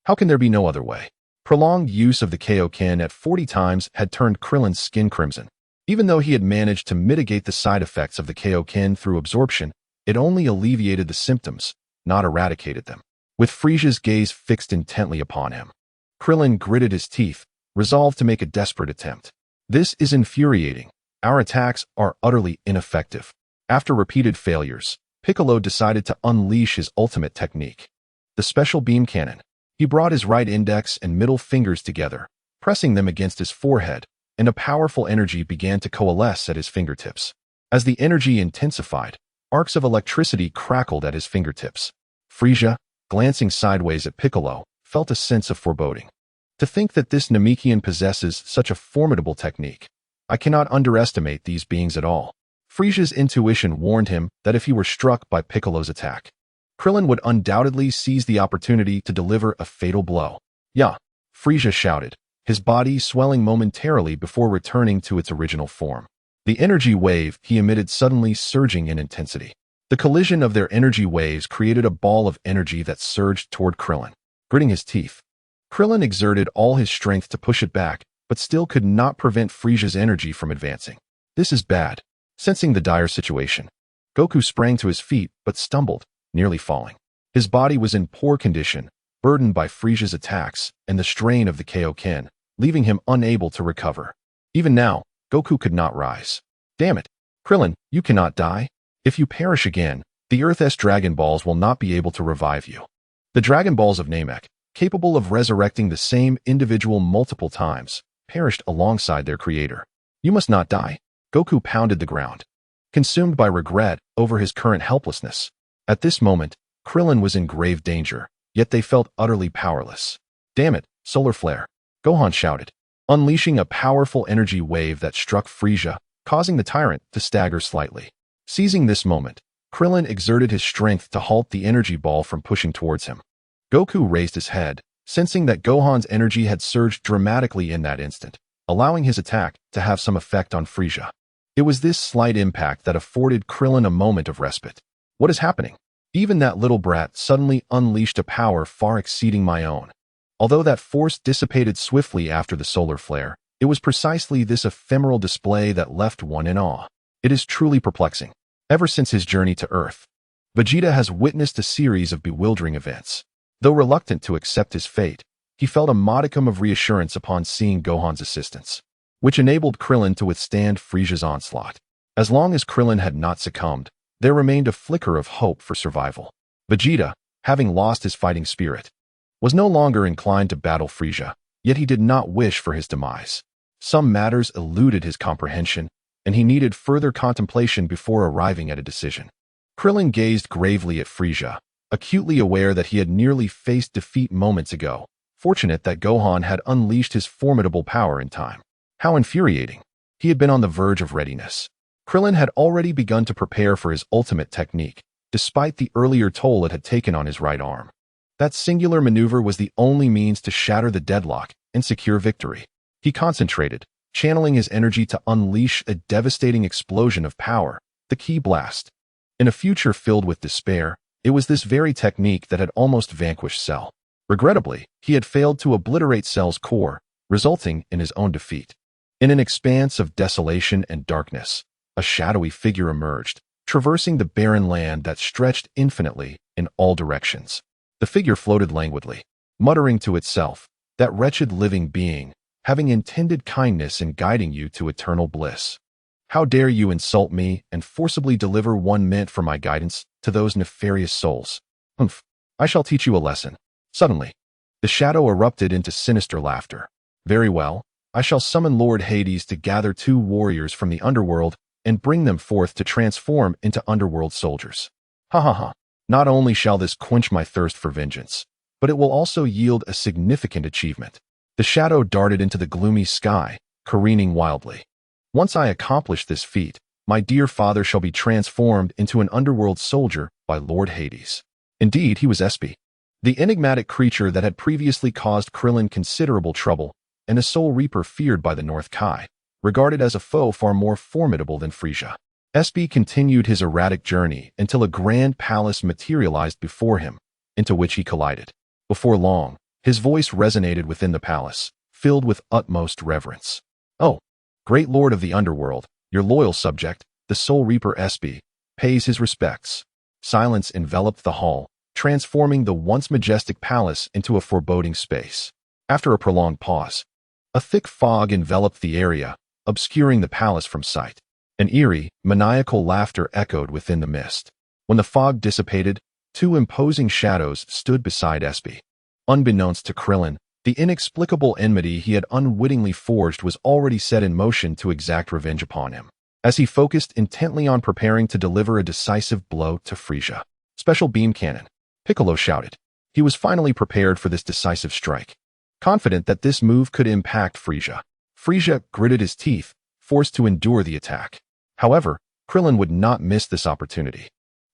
How can there be no other way? Prolonged use of the Kaioken at 40 times had turned Krillin's skin crimson. Even though he had managed to mitigate the side effects of the Kaioken through absorption, it only alleviated the symptoms, not eradicated them. With Frisia's gaze fixed intently upon him, Krillin gritted his teeth, resolved to make a desperate attempt. This is infuriating. Our attacks are utterly ineffective. After repeated failures, Piccolo decided to unleash his ultimate technique, the special beam cannon. He brought his right index and middle fingers together, pressing them against his forehead, and a powerful energy began to coalesce at his fingertips. As the energy intensified, arcs of electricity crackled at his fingertips. Frisia, glancing sideways at Piccolo, felt a sense of foreboding. To think that this Namekian possesses such a formidable technique. I cannot underestimate these beings at all. Frisia's intuition warned him that if he were struck by Piccolo's attack, Krillin would undoubtedly seize the opportunity to deliver a fatal blow. "Yeah!" Frisia shouted, his body swelling momentarily before returning to its original form. The energy wave he emitted suddenly surging in intensity. The collision of their energy waves created a ball of energy that surged toward Krillin. Gritting his teeth, Krillin exerted all his strength to push it back, but still could not prevent Frisia's energy from advancing. This is bad. Sensing the dire situation, Goku sprang to his feet but stumbled, nearly falling. His body was in poor condition, burdened by Frisia's attacks and the strain of the Kaioken, leaving him unable to recover. Even now, Goku could not rise. "Damn it! Krillin, you cannot die. If you perish again, the Earth's Dragon Balls will not be able to revive you." The Dragon Balls of Namek, capable of resurrecting the same individual multiple times, perished alongside their creator. "You must not die." Goku pounded the ground, consumed by regret over his current helplessness. At this moment, Krillin was in grave danger, yet they felt utterly powerless. "Damn it, solar flare!" Gohan shouted, unleashing a powerful energy wave that struck Frisia, causing the tyrant to stagger slightly. Seizing this moment, Krillin exerted his strength to halt the energy ball from pushing towards him. Goku raised his head, sensing that Gohan's energy had surged dramatically in that instant, allowing his attack to have some effect on Frisia. It was this slight impact that afforded Krillin a moment of respite. "What is happening?" Even that little brat suddenly unleashed a power far exceeding my own. Although that force dissipated swiftly after the solar flare, it was precisely this ephemeral display that left one in awe. It is truly perplexing. Ever since his journey to Earth, Vegeta has witnessed a series of bewildering events. Though reluctant to accept his fate, he felt a modicum of reassurance upon seeing Gohan's assistance, which enabled Krillin to withstand Frisia's onslaught. As long as Krillin had not succumbed, there remained a flicker of hope for survival. Vegeta, having lost his fighting spirit, was no longer inclined to battle Frisia, yet he did not wish for his demise. Some matters eluded his comprehension, and he needed further contemplation before arriving at a decision. Krillin gazed gravely at Frisia, acutely aware that he had nearly faced defeat moments ago, fortunate that Gohan had unleashed his formidable power in time. How infuriating. He had been on the verge of readiness. Krillin had already begun to prepare for his ultimate technique, despite the earlier toll it had taken on his right arm. That singular maneuver was the only means to shatter the deadlock and secure victory. He concentrated, channeling his energy to unleash a devastating explosion of power, the Ki Blast. In a future filled with despair, it was this very technique that had almost vanquished Cell. Regrettably, he had failed to obliterate Cell's core, resulting in his own defeat. In an expanse of desolation and darkness, a shadowy figure emerged, traversing the barren land that stretched infinitely in all directions. The figure floated languidly, muttering to itself, "That wretched living being, having intended kindness in guiding you to eternal bliss. How dare you insult me and forcibly deliver one meant for my guidance to those nefarious souls? Humph, I shall teach you a lesson." Suddenly, the shadow erupted into sinister laughter. "Very well, I shall summon Lord Hades to gather 2 warriors from the underworld and bring them forth to transform into underworld soldiers. Ha ha ha. Not only shall this quench my thirst for vengeance, but it will also yield a significant achievement." The shadow darted into the gloomy sky, careening wildly. "Once I accomplish this feat, my dear father shall be transformed into an underworld soldier by Lord Hades." Indeed, he was Espy, the enigmatic creature that had previously caused Krillin considerable trouble, and a Soul Reaper feared by the North Kai, regarded as a foe far more formidable than Frisia. Espy continued his erratic journey until a grand palace materialized before him, into which he collided. Before long, his voice resonated within the palace, filled with utmost reverence. "Oh, Great Lord of the Underworld, your loyal subject, the Soul Reaper SB, pays his respects. Silence enveloped the hall, transforming the once majestic palace into a foreboding space. After a prolonged pause, a thick fog enveloped the area, obscuring the palace from sight. An eerie, maniacal laughter echoed within the mist. When the fog dissipated, two imposing shadows stood beside SB. Unbeknownst to Krillin, the inexplicable enmity he had unwittingly forged was already set in motion to exact revenge upon him. As he focused intently on preparing to deliver a decisive blow to Frieza. Special beam cannon, Piccolo shouted. He was finally prepared for this decisive strike. Confident that this move could impact Frieza. Frieza gritted his teeth, forced to endure the attack. However, Krillin would not miss this opportunity.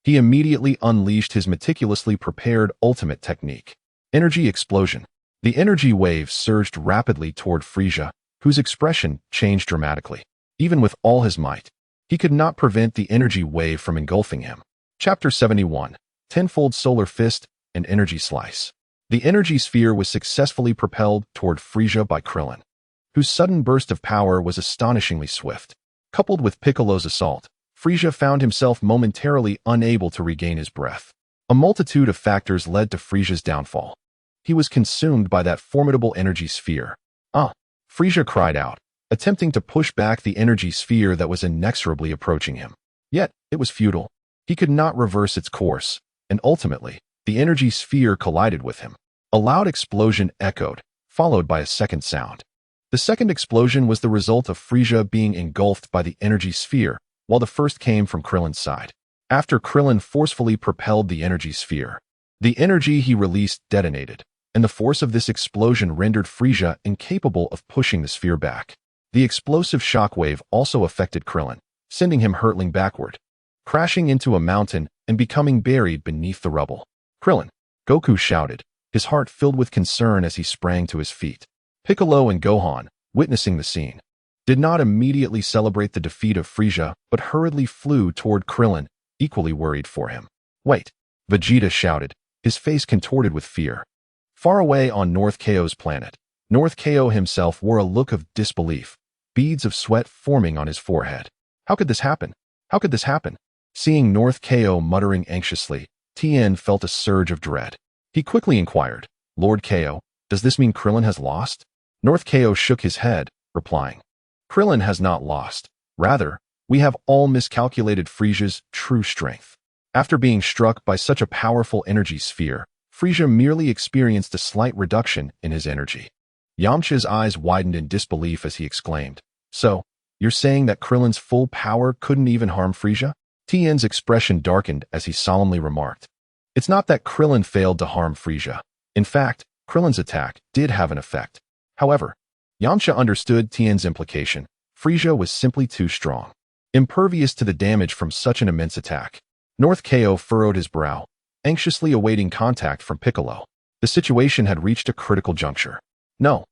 He immediately unleashed his meticulously prepared ultimate technique. Energy explosion. The energy wave surged rapidly toward Frieza, whose expression changed dramatically. Even with all his might, he could not prevent the energy wave from engulfing him. Chapter 71. Tenfold Solar Fist and Energy Slice. The energy sphere was successfully propelled toward Frieza by Krillin, whose sudden burst of power was astonishingly swift. Coupled with Piccolo's assault, Frieza found himself momentarily unable to regain his breath. A multitude of factors led to Frieza's downfall. He was consumed by that formidable energy sphere. Frieza cried out, attempting to push back the energy sphere that was inexorably approaching him. Yet, it was futile. He could not reverse its course, and ultimately, the energy sphere collided with him. A loud explosion echoed, followed by a second sound. The second explosion was the result of Frieza being engulfed by the energy sphere, while the first came from Krillin's side. After Krillin forcefully propelled the energy sphere, the energy he released detonated, and the force of this explosion rendered Frieza incapable of pushing the sphere back. The explosive shockwave also affected Krillin, sending him hurtling backward, crashing into a mountain and becoming buried beneath the rubble. Krillin, Goku shouted, his heart filled with concern as he sprang to his feet. Piccolo and Gohan, witnessing the scene, did not immediately celebrate the defeat of Frieza, but hurriedly flew toward Krillin, equally worried for him. Wait, Vegeta shouted, his face contorted with fear. Far away on North Kaio's planet, North Kaio himself wore a look of disbelief, beads of sweat forming on his forehead. How could this happen? How could this happen? Seeing North Kaio muttering anxiously, Tien felt a surge of dread. He quickly inquired, Lord Kaio, does this mean Krillin has lost? North Kaio shook his head, replying, Krillin has not lost. Rather, we have all miscalculated Frieza's true strength. After being struck by such a powerful energy sphere, Frieza merely experienced a slight reduction in his energy. Yamcha's eyes widened in disbelief as he exclaimed, So, you're saying that Krillin's full power couldn't even harm Frieza? Tien's expression darkened as he solemnly remarked, It's not that Krillin failed to harm Frieza. In fact, Krillin's attack did have an effect. However, Yamcha understood Tien's implication. Frieza was simply too strong, impervious to the damage from such an immense attack. North Kaio furrowed his brow, anxiously awaiting contact from Piccolo. The situation had reached a critical juncture. No,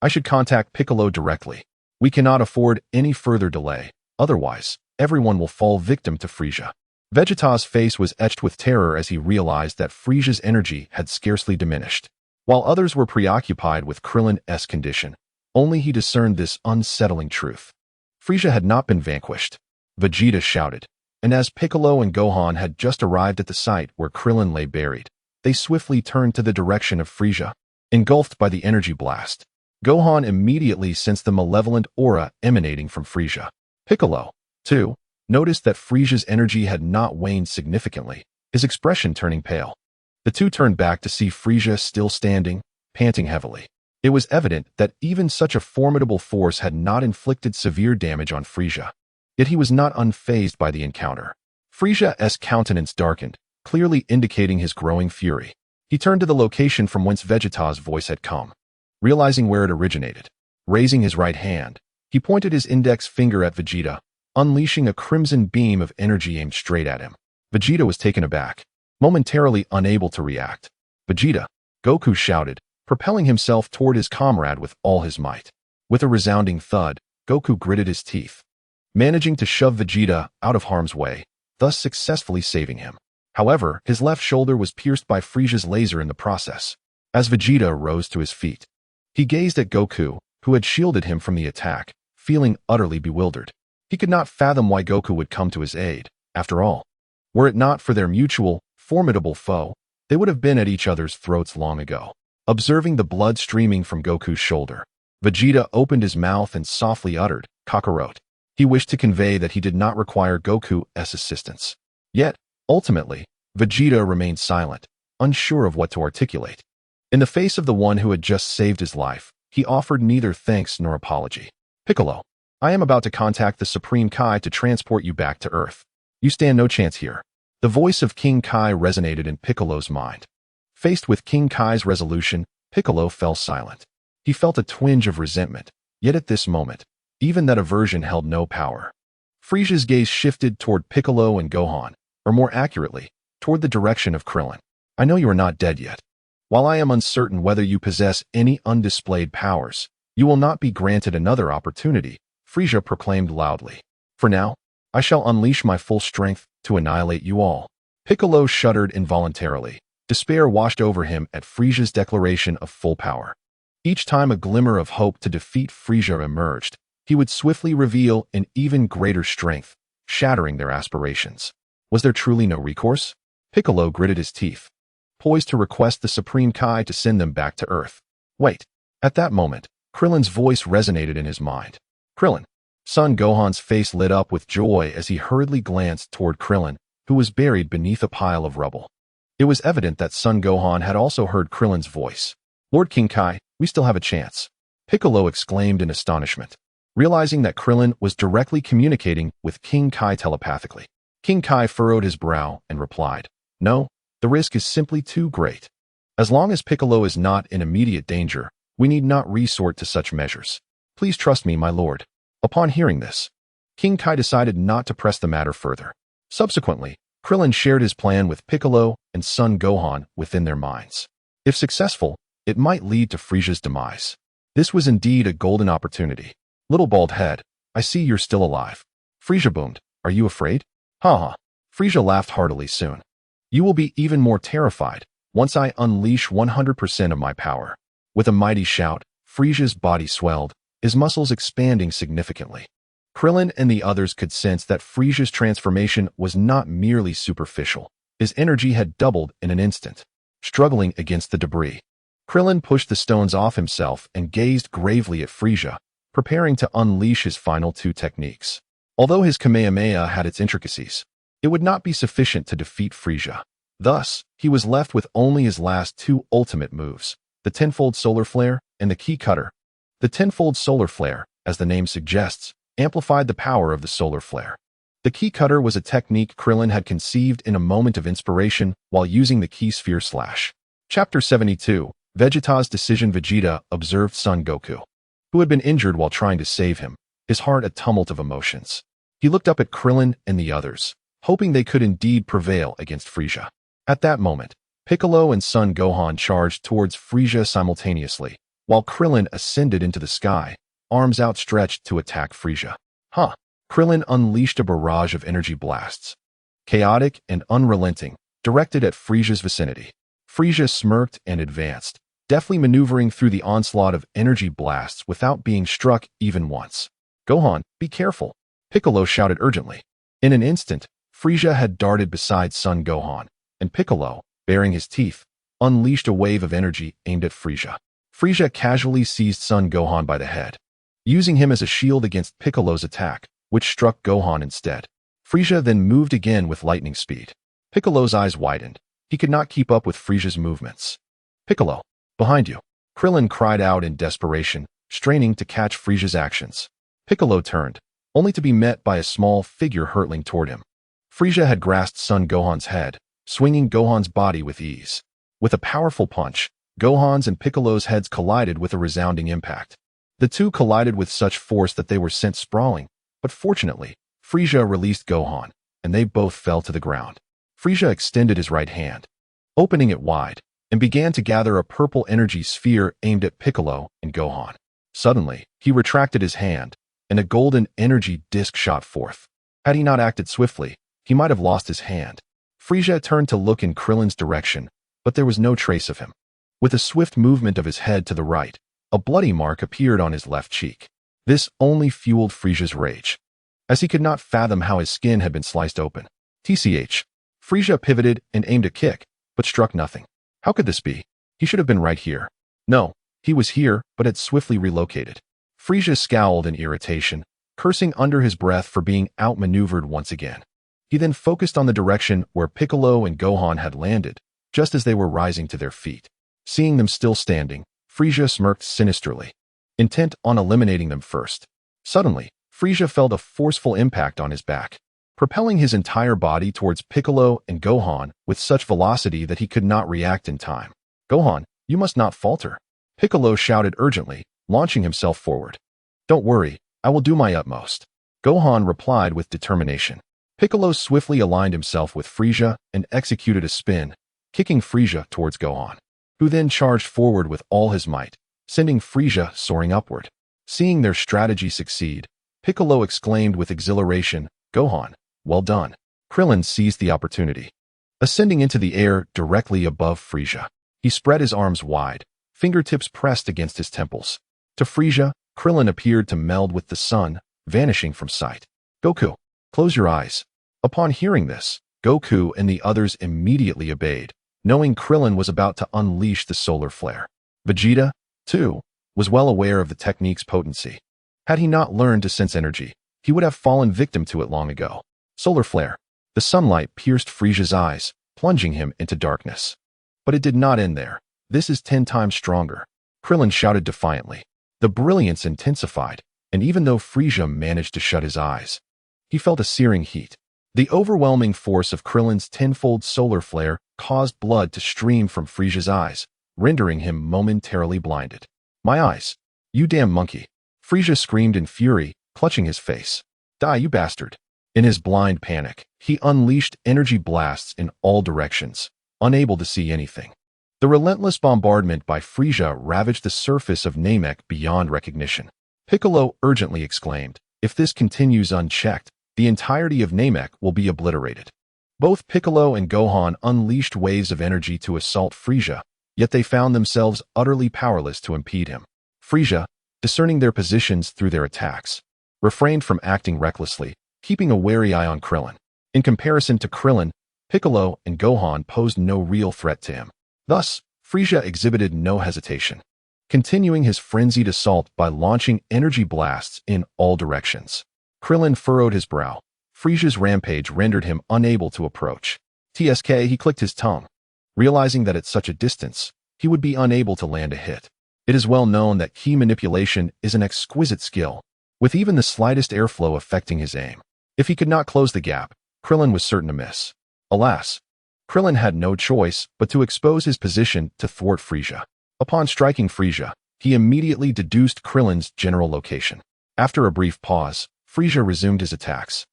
I should contact Piccolo directly. We cannot afford any further delay, otherwise, everyone will fall victim to Frieza. Vegeta's face was etched with terror as he realized that Frieza's energy had scarcely diminished. While others were preoccupied with Krillin's condition, only he discerned this unsettling truth. Frieza had not been vanquished. Vegeta shouted, and as Piccolo and Gohan had just arrived at the site where Krillin lay buried, they swiftly turned to the direction of Frieza, engulfed by the energy blast. Gohan immediately sensed the malevolent aura emanating from Frieza. Piccolo, too, noticed that Frieza's energy had not waned significantly, his expression turning pale. The two turned back to see Frieza still standing, panting heavily. It was evident that even such a formidable force had not inflicted severe damage on Frieza. Yet he was not unfazed by the encounter. Frieza's countenance darkened, clearly indicating his growing fury. He turned to the location from whence Vegeta's voice had come, realizing where it originated. Raising his right hand, he pointed his index finger at Vegeta, unleashing a crimson beam of energy aimed straight at him. Vegeta was taken aback, momentarily unable to react. Vegeta, Goku shouted, propelling himself toward his comrade with all his might. With a resounding thud, Goku gritted his teeth, managing to shove Vegeta out of harm's way, thus successfully saving him. However, his left shoulder was pierced by Frieza's laser in the process. As Vegeta rose to his feet, he gazed at Goku, who had shielded him from the attack, feeling utterly bewildered. He could not fathom why Goku would come to his aid. After all, were it not for their mutual, formidable foe, they would have been at each other's throats long ago. Observing the blood streaming from Goku's shoulder, Vegeta opened his mouth and softly uttered, "Kakarot." He wished to convey that he did not require Goku's assistance. Yet, ultimately, Vegeta remained silent, unsure of what to articulate. In the face of the one who had just saved his life, he offered neither thanks nor apology. "Piccolo, I am about to contact the Supreme Kai to transport you back to Earth. You stand no chance here." The voice of King Kai resonated in Piccolo's mind. Faced with King Kai's resolution, Piccolo fell silent. He felt a twinge of resentment, yet at this moment, even that aversion held no power. Frieza's gaze shifted toward Piccolo and Gohan, or more accurately, toward the direction of Krillin. "I know you are not dead yet. While I am uncertain whether you possess any undisplayed powers, you will not be granted another opportunity," Frieza proclaimed loudly. "For now, I shall unleash my full strength to annihilate you all." Piccolo shuddered involuntarily. Despair washed over him at Frieza's declaration of full power. Each time a glimmer of hope to defeat Frieza emerged, he would swiftly reveal an even greater strength, shattering their aspirations. Was there truly no recourse? Piccolo gritted his teeth, poised to request the Supreme Kai to send them back to Earth. Wait. At that moment, Krillin's voice resonated in his mind. "Krillin." Son Gohan's face lit up with joy as he hurriedly glanced toward Krillin, who was buried beneath a pile of rubble. It was evident that Son Gohan had also heard Krillin's voice. "Lord King Kai, we still have a chance," Piccolo exclaimed in astonishment, realizing that Krillin was directly communicating with King Kai telepathically. King Kai furrowed his brow and replied, "No, the risk is simply too great. As long as Piccolo is not in immediate danger, we need not resort to such measures. Please trust me, my lord." Upon hearing this, King Kai decided not to press the matter further. Subsequently, Krillin shared his plan with Piccolo and Son Gohan within their minds. If successful, it might lead to Frieza's demise. This was indeed a golden opportunity. "Little bald head, I see you're still alive." Frieza boomed, "Are you afraid?" "Ha ha." Frieza laughed heartily soon. "You will be even more terrified once I unleash 100% of my power." With a mighty shout, Frieza's body swelled, his muscles expanding significantly. Krillin and the others could sense that Frieza's transformation was not merely superficial. His energy had doubled in an instant. Struggling against the debris, Krillin pushed the stones off himself and gazed gravely at Frieza, preparing to unleash his final two techniques. Although his Kamehameha had its intricacies, it would not be sufficient to defeat Frieza. Thus, he was left with only his last two ultimate moves, the tenfold solar flare and the key cutter. The tenfold solar flare, as the name suggests, amplified the power of the solar flare. The key cutter was a technique Krillin had conceived in a moment of inspiration while using the key sphere slash. Chapter 72, Vegeta's Decision. Vegeta observed Son Goku, who had been injured while trying to save him, his heart a tumult of emotions. He looked up at Krillin and the others, hoping they could indeed prevail against Frieza. At that moment, Piccolo and Son Gohan charged towards Frieza simultaneously, while Krillin ascended into the sky, arms outstretched to attack Frieza. Krillin unleashed a barrage of energy blasts, chaotic and unrelenting, directed at Frieza's vicinity. Frieza smirked and advanced, deftly maneuvering through the onslaught of energy blasts without being struck even once. "Gohan, be careful," Piccolo shouted urgently. In an instant, Frieza had darted beside Son Gohan, and Piccolo, baring his teeth, unleashed a wave of energy aimed at Frieza. Frieza casually seized Son Gohan by the head, using him as a shield against Piccolo's attack, which struck Gohan instead. Frieza then moved again with lightning speed. Piccolo's eyes widened. He could not keep up with Frieza's movements. "Piccolo, behind you!" Krillin cried out in desperation, straining to catch Frieza's actions. Piccolo turned, only to be met by a small figure hurtling toward him. Frieza had grasped Son Gohan's head, swinging Gohan's body with ease. With a powerful punch, Gohan's and Piccolo's heads collided with a resounding impact. The two collided with such force that they were sent sprawling, but fortunately, Frieza released Gohan, and they both fell to the ground. Frieza extended his right hand, opening it wide, and began to gather a purple energy sphere aimed at Piccolo and Gohan. Suddenly, he retracted his hand, and a golden energy disc shot forth. Had he not acted swiftly, he might have lost his hand. Frieza turned to look in Krillin's direction, but there was no trace of him. With a swift movement of his head to the right, a bloody mark appeared on his left cheek. This only fueled Frisia's rage, as he could not fathom how his skin had been sliced open. TCH. Frisia pivoted and aimed a kick, but struck nothing. How could this be? He should have been right here. No, he was here, but had swiftly relocated. Frisia scowled in irritation, cursing under his breath for being outmaneuvered once again. He then focused on the direction where Piccolo and Gohan had landed, just as they were rising to their feet. Seeing them still standing, Frisia smirked sinisterly, intent on eliminating them first. Suddenly, Frisia felt a forceful impact on his back, propelling his entire body towards Piccolo and Gohan with such velocity that he could not react in time. "Gohan, you must not falter," Piccolo shouted urgently, launching himself forward. "Don't worry, I will do my utmost," Gohan replied with determination. Piccolo swiftly aligned himself with Frisia and executed a spin, kicking Frisia towards Gohan, who then charged forward with all his might, sending Frisia soaring upward. Seeing their strategy succeed, Piccolo exclaimed with exhilaration, "Gohan, well done." Krillin seized the opportunity. Ascending into the air directly above Frisia, he spread his arms wide, fingertips pressed against his temples. To Frisia, Krillin appeared to meld with the sun, vanishing from sight. "Goku, close your eyes." Upon hearing this, Goku and the others immediately obeyed, knowing Krillin was about to unleash the solar flare. Vegeta, too, was well aware of the technique's potency. Had he not learned to sense energy, he would have fallen victim to it long ago. Solar flare. The sunlight pierced Frisia's eyes, plunging him into darkness. But it did not end there. "This is 10 times stronger," Krillin shouted defiantly. The brilliance intensified, and even though Frisia managed to shut his eyes, he felt a searing heat. The overwhelming force of Krillin's tenfold solar flare caused blood to stream from Frisia's eyes, rendering him momentarily blinded. "My eyes! You damn monkey!" Frisia screamed in fury, clutching his face. "Die, you bastard!" In his blind panic, he unleashed energy blasts in all directions, unable to see anything. The relentless bombardment by Frisia ravaged the surface of Namek beyond recognition. Piccolo urgently exclaimed, "If this continues unchecked, the entirety of Namek will be obliterated." Both Piccolo and Gohan unleashed waves of energy to assault Frisia, yet they found themselves utterly powerless to impede him. Frisia, discerning their positions through their attacks, refrained from acting recklessly, keeping a wary eye on Krillin. In comparison to Krillin, Piccolo and Gohan posed no real threat to him. Thus, Frisia exhibited no hesitation, continuing his frenzied assault by launching energy blasts in all directions. Krillin furrowed his brow. Frisia's rampage rendered him unable to approach. He clicked his tongue, realizing that at such a distance, he would be unable to land a hit. It is well known that key manipulation is an exquisite skill, with even the slightest airflow affecting his aim. If he could not close the gap, Krillin was certain to miss. Alas, Krillin had no choice but to expose his position to thwart Frisia. Upon striking Frisia, he immediately deduced Krillin's general location. After a brief pause, Frisia resumed his attacks,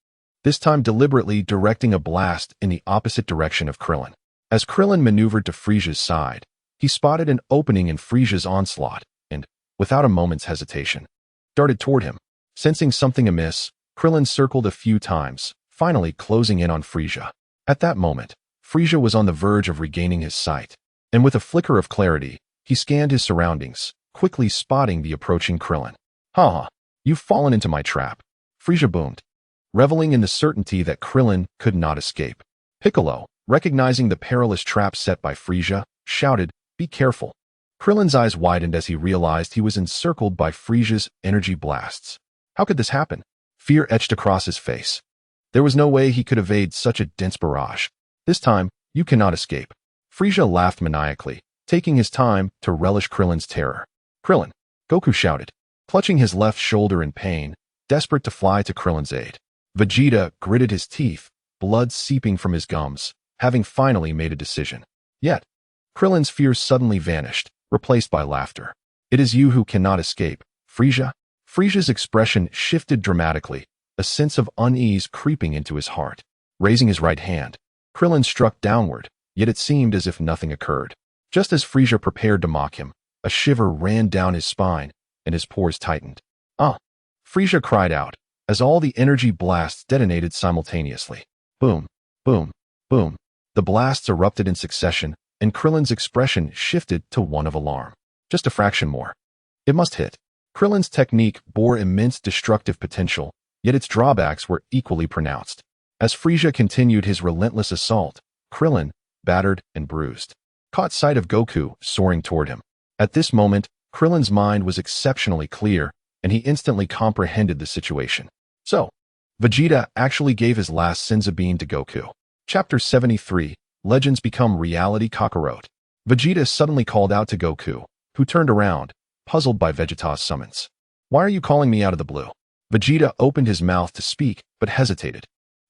this time deliberately directing a blast in the opposite direction of Krillin. As Krillin maneuvered to Frisia's side, he spotted an opening in Frisia's onslaught and, without a moment's hesitation, darted toward him. Sensing something amiss, Krillin circled a few times, finally closing in on Frisia. At that moment, Frisia was on the verge of regaining his sight, and with a flicker of clarity, he scanned his surroundings, quickly spotting the approaching Krillin. "Ha! You've fallen into my trap," Frisia boomed, reveling in the certainty that Krillin could not escape. Piccolo, recognizing the perilous trap set by Frisia, shouted, "Be careful." Krillin's eyes widened as he realized he was encircled by Frisia's energy blasts. How could this happen? Fear etched across his face. There was no way he could evade such a dense barrage. "This time, you cannot escape." Frisia laughed maniacally, taking his time to relish Krillin's terror. "Krillin!" Goku shouted, clutching his left shoulder in pain, desperate to fly to Krillin's aid. Vegeta gritted his teeth, blood seeping from his gums, having finally made a decision. Yet, Krillin's fears suddenly vanished, replaced by laughter. "It is you who cannot escape, Frisia." Frisia's expression shifted dramatically, a sense of unease creeping into his heart. Raising his right hand, Krillin struck downward, yet it seemed as if nothing occurred. Just as Frisia prepared to mock him, a shiver ran down his spine, and his pores tightened. "Ah!" Frisia cried out, as all the energy blasts detonated simultaneously. Boom, boom, boom. The blasts erupted in succession, and Krillin's expression shifted to one of alarm. Just a fraction more. It must hit. Krillin's technique bore immense destructive potential, yet its drawbacks were equally pronounced. As Frieza continued his relentless assault, Krillin, battered and bruised, caught sight of Goku soaring toward him. At this moment, Krillin's mind was exceptionally clear, and he instantly comprehended the situation. So, Vegeta actually gave his last Senzu bean to Goku. Chapter 73, Legends Become Reality. Kakarot. Vegeta suddenly called out to Goku, who turned around, puzzled by Vegeta's summons. "Why are you calling me out of the blue?" Vegeta opened his mouth to speak, but hesitated.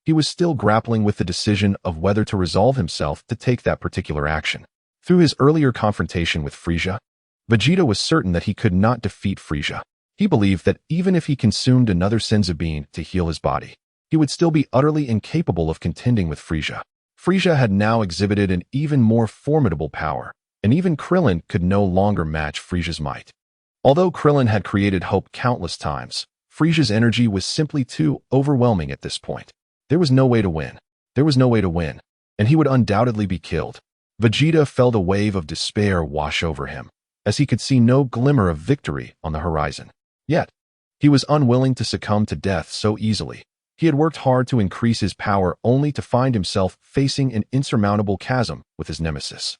He was still grappling with the decision of whether to resolve himself to take that particular action. Through his earlier confrontation with Frieza, Vegeta was certain that he could not defeat Frieza. He believed that even if he consumed another Senzu bean to heal his body, he would still be utterly incapable of contending with Frieza. Frieza had now exhibited an even more formidable power, and even Krillin could no longer match Frieza's might. Although Krillin had created hope countless times, Frieza's energy was simply too overwhelming at this point. There was no way to win. There was no way to win, and he would undoubtedly be killed. Vegeta felt a wave of despair wash over him, as he could see no glimmer of victory on the horizon. Yet, he was unwilling to succumb to death so easily. He had worked hard to increase his power only to find himself facing an insurmountable chasm with his nemesis.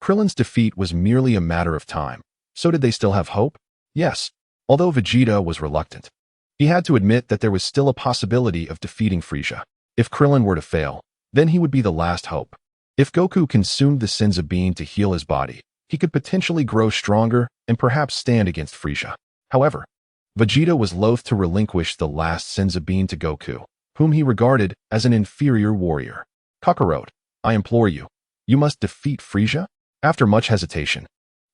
Krillin's defeat was merely a matter of time. So did they still have hope? Yes, although Vegeta was reluctant. He had to admit that there was still a possibility of defeating Frieza. If Krillin were to fail, then he would be the last hope. If Goku consumed the Senzu bean to heal his body, he could potentially grow stronger and perhaps stand against Frieza. However, Vegeta was loath to relinquish the last Senzu bean to Goku, whom he regarded as an inferior warrior. "Kakarot, I implore you, you must defeat Frieza?" After much hesitation,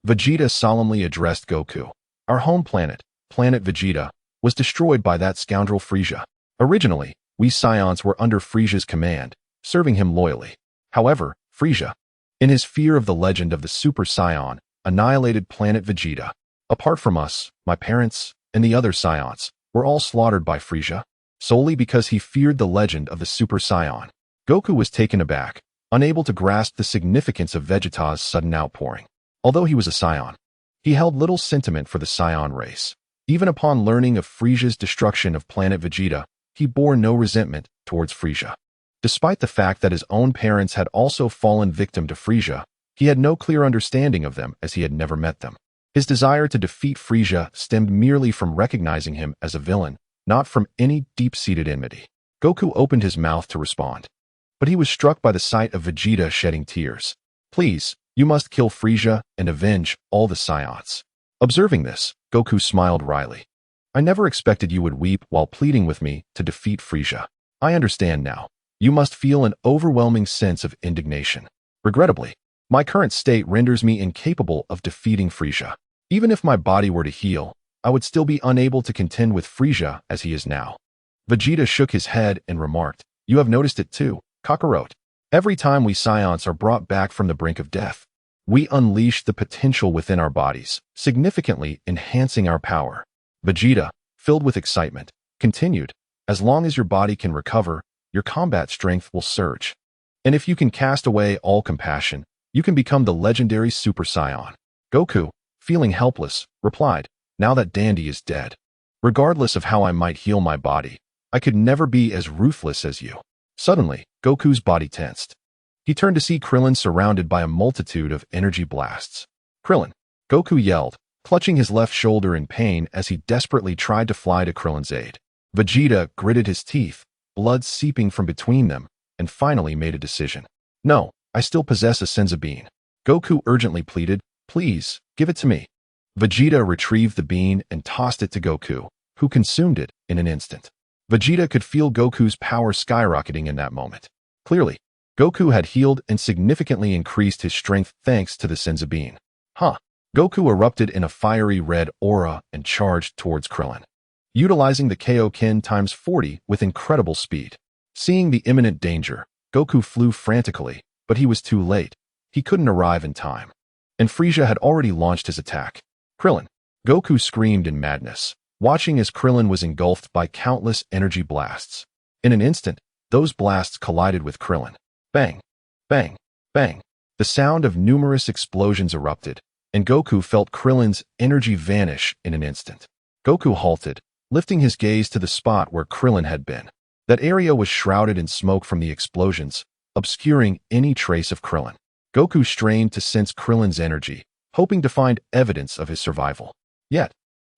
Vegeta solemnly addressed Goku. "Our home planet, Planet Vegeta, was destroyed by that scoundrel Frieza. Originally, we Saiyans were under Frieza's command, serving him loyally. However, Frieza, in his fear of the legend of the Super Saiyan, annihilated Planet Vegeta. Apart from us, my parents, and the other Saiyans, were all slaughtered by Frieza, solely because he feared the legend of the Super Saiyan." Goku was taken aback, unable to grasp the significance of Vegeta's sudden outpouring. Although he was a Saiyan, he held little sentiment for the Saiyan race. Even upon learning of Frieza's destruction of Planet Vegeta, he bore no resentment towards Frieza. Despite the fact that his own parents had also fallen victim to Frieza, he had no clear understanding of them as he had never met them. His desire to defeat Frieza stemmed merely from recognizing him as a villain, not from any deep-seated enmity. Goku opened his mouth to respond, but he was struck by the sight of Vegeta shedding tears. "Please, you must kill Frieza and avenge all the Saiyans." Observing this, Goku smiled wryly. "I never expected you would weep while pleading with me to defeat Frieza. I understand now. You must feel an overwhelming sense of indignation. Regrettably, my current state renders me incapable of defeating Frieza. Even if my body were to heal, I would still be unable to contend with Frieza as he is now." Vegeta shook his head and remarked, "You have noticed it too, Kakarot. Every time we Saiyans are brought back from the brink of death, we unleash the potential within our bodies, significantly enhancing our power." Vegeta, filled with excitement, continued, "As long as your body can recover, your combat strength will surge. And if you can cast away all compassion, you can become the legendary Super Saiyan." Goku, feeling helpless, replied, "Now that Dandy is dead, regardless of how I might heal my body, I could never be as ruthless as you." Suddenly, Goku's body tensed. He turned to see Krillin surrounded by a multitude of energy blasts. "Krillin!" Goku yelled, clutching his left shoulder in pain as he desperately tried to fly to Krillin's aid. Vegeta gritted his teeth, blood seeping from between them, and finally made a decision. "No, I still possess a Senzu bean." Goku urgently pleaded, "Please, give it to me." Vegeta retrieved the bean and tossed it to Goku, who consumed it in an instant. Vegeta could feel Goku's power skyrocketing in that moment. Clearly, Goku had healed and significantly increased his strength thanks to the Senzu bean. Goku erupted in a fiery red aura and charged towards Krillin, utilizing the Kaioken times 40 with incredible speed. Seeing the imminent danger, Goku flew frantically, but he was too late. He couldn't arrive in time, and Frieza had already launched his attack. "Krillin!" Goku screamed in madness, watching as Krillin was engulfed by countless energy blasts. In an instant, those blasts collided with Krillin. Bang! Bang! Bang! The sound of numerous explosions erupted, and Goku felt Krillin's energy vanish in an instant. Goku halted, lifting his gaze to the spot where Krillin had been. That area was shrouded in smoke from the explosions, obscuring any trace of Krillin. Goku strained to sense Krillin's energy, hoping to find evidence of his survival. Yet,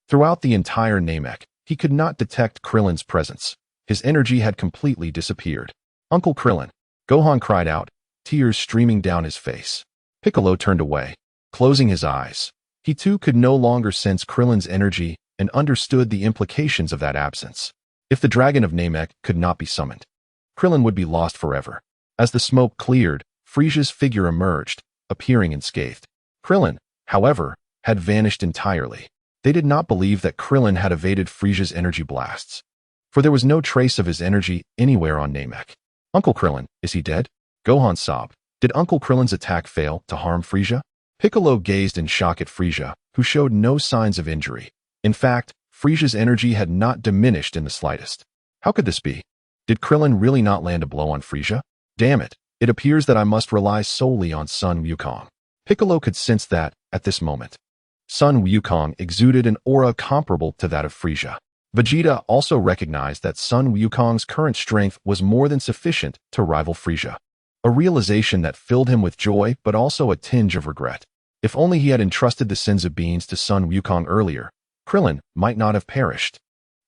throughout the entire Namek, he could not detect Krillin's presence. His energy had completely disappeared. "Uncle Krillin!" Gohan cried out, tears streaming down his face. Piccolo turned away, closing his eyes. He too could no longer sense Krillin's energy and understood the implications of that absence. If the Dragon of Namek could not be summoned, Krillin would be lost forever. As the smoke cleared, Frisia's figure emerged, appearing unscathed. Krillin, however, had vanished entirely. They did not believe that Krillin had evaded Frisia's energy blasts, for there was no trace of his energy anywhere on Namek. "Uncle Krillin, is he dead?" Gohan sobbed. Did Uncle Krillin's attack fail to harm Frisia? Piccolo gazed in shock at Frisia, who showed no signs of injury. In fact, Frisia's energy had not diminished in the slightest. How could this be? Did Krillin really not land a blow on Frisia? Damn it, it appears that I must rely solely on Sun Wukong. Piccolo could sense that, at this moment, Sun Wukong exuded an aura comparable to that of Frisia. Vegeta also recognized that Sun Wukong's current strength was more than sufficient to rival Frisia. A realization that filled him with joy but also a tinge of regret. If only he had entrusted the Senzu beans to Sun Wukong earlier, Krillin might not have perished.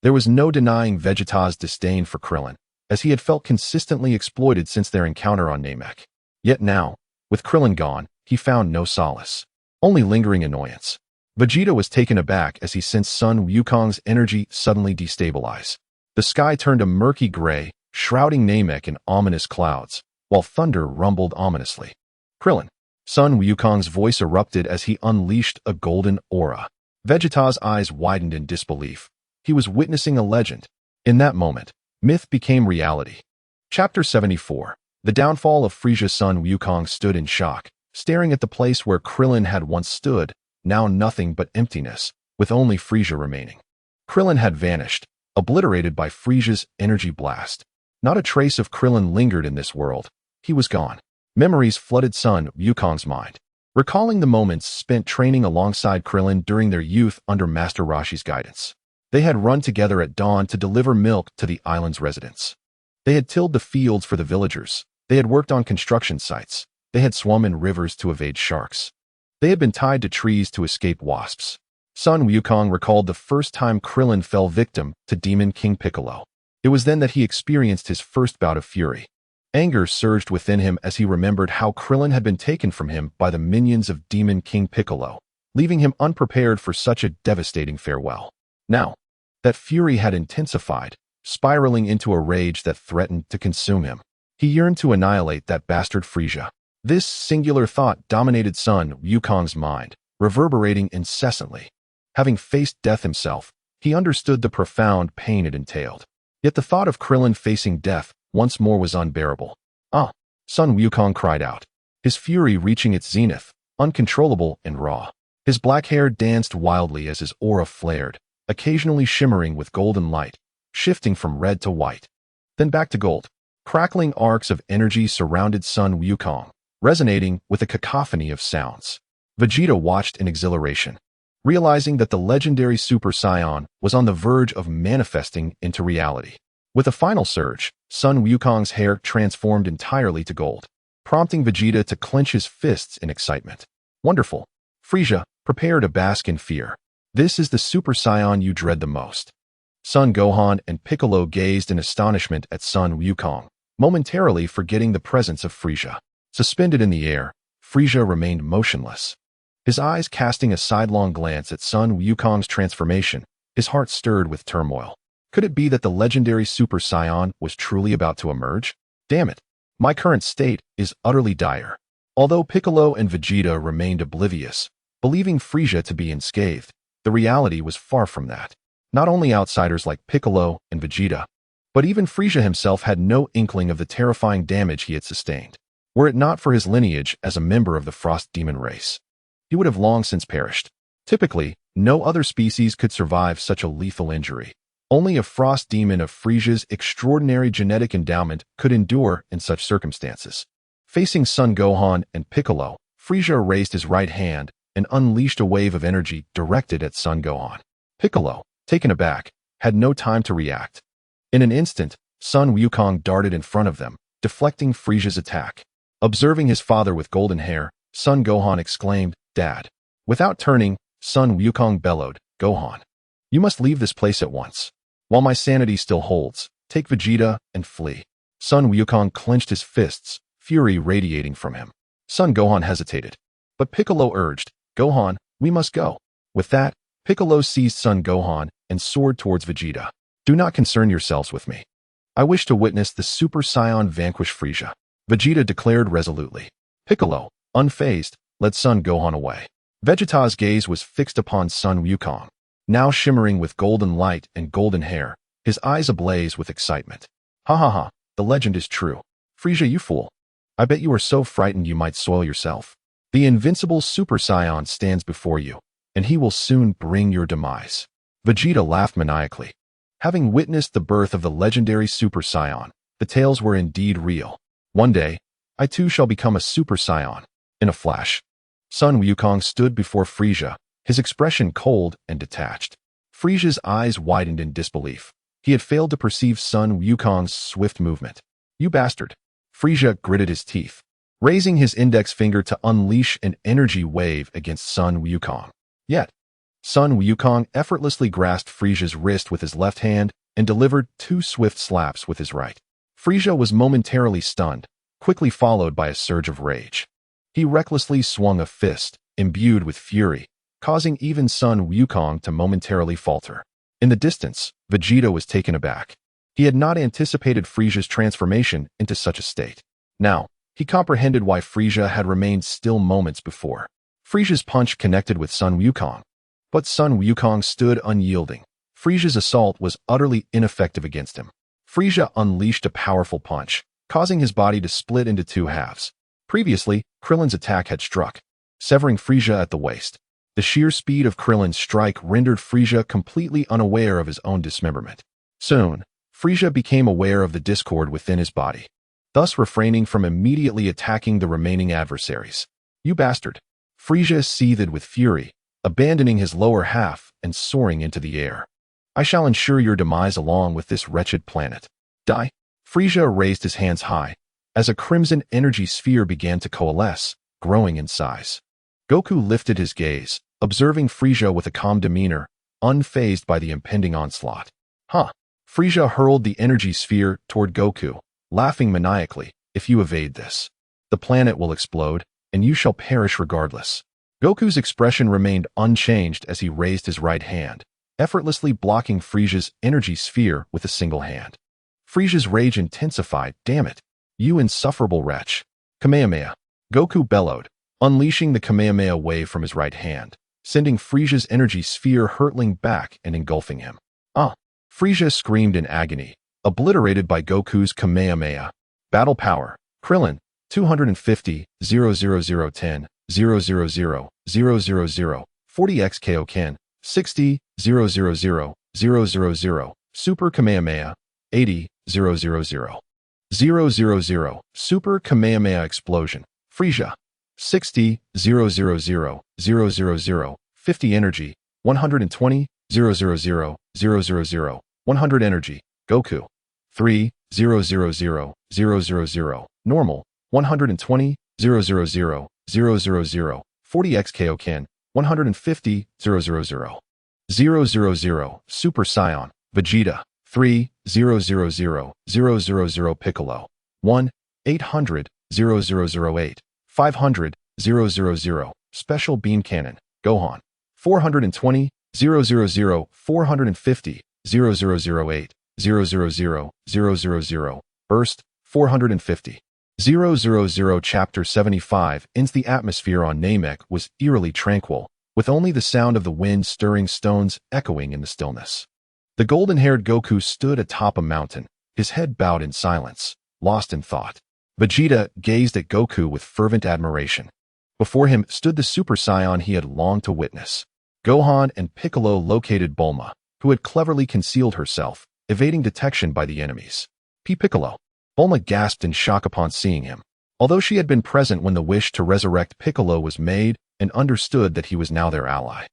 There was no denying Vegeta's disdain for Krillin, as he had felt consistently exploited since their encounter on Namek. Yet now, with Krillin gone, he found no solace, only lingering annoyance. Vegeta was taken aback as he sensed Sun Wukong's energy suddenly destabilize. The sky turned a murky gray, shrouding Namek in ominous clouds, while thunder rumbled ominously. "Krillin!" Sun Wukong's voice erupted as he unleashed a golden aura. Vegeta's eyes widened in disbelief. He was witnessing a legend. In that moment, myth became reality. Chapter 74. The downfall of Frisia. Sun Wukong stood in shock, staring at the place where Krillin had once stood, now nothing but emptiness, with only Frisia remaining. Krillin had vanished, obliterated by Frisia's energy blast. Not a trace of Krillin lingered in this world. He was gone. Memories flooded Sun Wukong's mind, recalling the moments spent training alongside Krillin during their youth under Master Roshi's guidance. They had run together at dawn to deliver milk to the island's residents. They had tilled the fields for the villagers. They had worked on construction sites. They had swum in rivers to evade sharks. They had been tied to trees to escape wasps. Sun Wukong recalled the first time Krillin fell victim to Demon King Piccolo. It was then that he experienced his first bout of fury. Anger surged within him as he remembered how Krillin had been taken from him by the minions of Demon King Piccolo, leaving him unprepared for such a devastating farewell. Now, that fury had intensified, spiraling into a rage that threatened to consume him. He yearned to annihilate that bastard Frisia. This singular thought dominated Sun Wukong's mind, reverberating incessantly. Having faced death himself, he understood the profound pain it entailed. Yet the thought of Krillin facing death once more was unbearable. "Ah!" Sun Wukong cried out, his fury reaching its zenith, uncontrollable and raw. His black hair danced wildly as his aura flared, occasionally shimmering with golden light, shifting from red to white, then back to gold. Crackling arcs of energy surrounded Sun Wukong, resonating with a cacophony of sounds. Vegeta watched in exhilaration, realizing that the legendary Super Saiyan was on the verge of manifesting into reality. With a final surge, Sun Wukong's hair transformed entirely to gold, prompting Vegeta to clench his fists in excitement. "Wonderful! Frisia, prepare to bask in fear. This is the Super Saiyan you dread the most." Son Gohan and Piccolo gazed in astonishment at Sun Wukong, momentarily forgetting the presence of Frisia. Suspended in the air, Frisia remained motionless, his eyes casting a sidelong glance at Sun Wukong's transformation. His heart stirred with turmoil. Could it be that the legendary Super Saiyan was truly about to emerge? Damn it! My current state is utterly dire. Although Piccolo and Vegeta remained oblivious, believing Frisia to be unscathed, the reality was far from that. Not only outsiders like Piccolo and Vegeta, but even Frisia himself had no inkling of the terrifying damage he had sustained. Were it not for his lineage as a member of the Frost Demon race, he would have long since perished. Typically, no other species could survive such a lethal injury. Only a Frost Demon of Frisia's extraordinary genetic endowment could endure in such circumstances. Facing Son Gohan and Piccolo, Frisia raised his right hand and unleashed a wave of energy directed at Son Gohan. "Piccolo, taken aback, had no time to react. In an instant, Sun Wukong darted in front of them, deflecting Frisia's attack. Observing his father with golden hair, Son Gohan exclaimed, "Dad." Without turning, Sun Wukong bellowed, "Gohan, you must leave this place at once. While my sanity still holds, take Vegeta and flee." Sun Wukong clenched his fists, fury radiating from him. Son Gohan hesitated. But Piccolo urged, "Gohan, we must go." With that, Piccolo seized Son Gohan and soared towards Vegeta. "Do not concern yourselves with me. I wish to witness the Super Saiyan vanquish Frieza," Vegeta declared resolutely. Piccolo, unfazed, led Son Gohan away. Vegeta's gaze was fixed upon Sun Wukong, now shimmering with golden light and golden hair, his eyes ablaze with excitement. "Ha ha ha, the legend is true. Frieza, you fool. I bet you are so frightened you might soil yourself. The invincible Super Saiyan stands before you, and he will soon bring your demise." Vegeta laughed maniacally. Having witnessed the birth of the legendary Super Saiyan, the tales were indeed real. "One day, I too shall become a Super Saiyan." In a flash, Sun Wukong stood before Frieza, his expression cold and detached. Frieza's eyes widened in disbelief. He had failed to perceive Sun Wukong's swift movement. "You bastard." Frieza gritted his teeth, raising his index finger to unleash an energy wave against Sun Wukong. Yet, Sun Wukong effortlessly grasped Frieza's wrist with his left hand and delivered 2 swift slaps with his right. Frieza was momentarily stunned, quickly followed by a surge of rage. He recklessly swung a fist, imbued with fury, causing even Sun Wukong to momentarily falter. In the distance, Vegeta was taken aback. He had not anticipated Frieza's transformation into such a state. Now, he comprehended why Frieza had remained still moments before. Frieza's punch connected with Sun Wukong, but Sun Wukong stood unyielding. Frieza's assault was utterly ineffective against him. Frieza unleashed a powerful punch, causing his body to split into 2 halves. Previously, Krillin's attack had struck, severing Frieza at the waist. The sheer speed of Krillin's strike rendered Frieza completely unaware of his own dismemberment. Soon, Frieza became aware of the discord within his body, thus refraining from immediately attacking the remaining adversaries. "You bastard." Frieza seethed with fury, abandoning his lower half and soaring into the air. "I shall ensure your demise along with this wretched planet. Die." Frieza raised his hands high, as a crimson energy sphere began to coalesce, growing in size. Goku lifted his gaze, observing Frieza with a calm demeanor, unfazed by the impending onslaught. "Huh." Frieza hurled the energy sphere toward Goku, laughing maniacally, "If you evade this, the planet will explode, and you shall perish regardless." Goku's expression remained unchanged as he raised his right hand, effortlessly blocking Frieza's energy sphere with a single hand. Frieza's rage intensified. "Damn it, you insufferable wretch." "Kamehameha." Goku bellowed, unleashing the Kamehameha wave from his right hand, sending Frieza's energy sphere hurtling back and engulfing him. "Ah!" Frieza screamed in agony, obliterated by Goku's Kamehameha. Battle power: Krillin, 250, 00010, 000, 40x Kaioken, 60, 000, Super Kamehameha, 80, 000. Super Kamehameha explosion. Frieza, 60, 000, 50 energy, 120, 000, 100 energy. Goku, 3, 000, normal, 120, 000, 40x Kaioken, 150, 000. Super Saiyan, Vegeta, 3, 000, Piccolo, 1, 800, 0008, 500, 000, Special Beam Cannon, Gohan, 420, 000, 450, 0008, 000, Burst, 450. 000 Chapter 75 ends. The atmosphere on Namek was eerily tranquil, with only the sound of the wind stirring stones echoing in the stillness. The golden-haired Goku stood atop a mountain, his head bowed in silence, lost in thought. Vegeta gazed at Goku with fervent admiration. Before him stood the Super Saiyan he had longed to witness. Gohan and Piccolo located Bulma, who had cleverly concealed herself, evading detection by the enemies. Piccolo. Bulma gasped in shock upon seeing him. Although she had been present when the wish to resurrect Piccolo was made and understood that he was now their ally,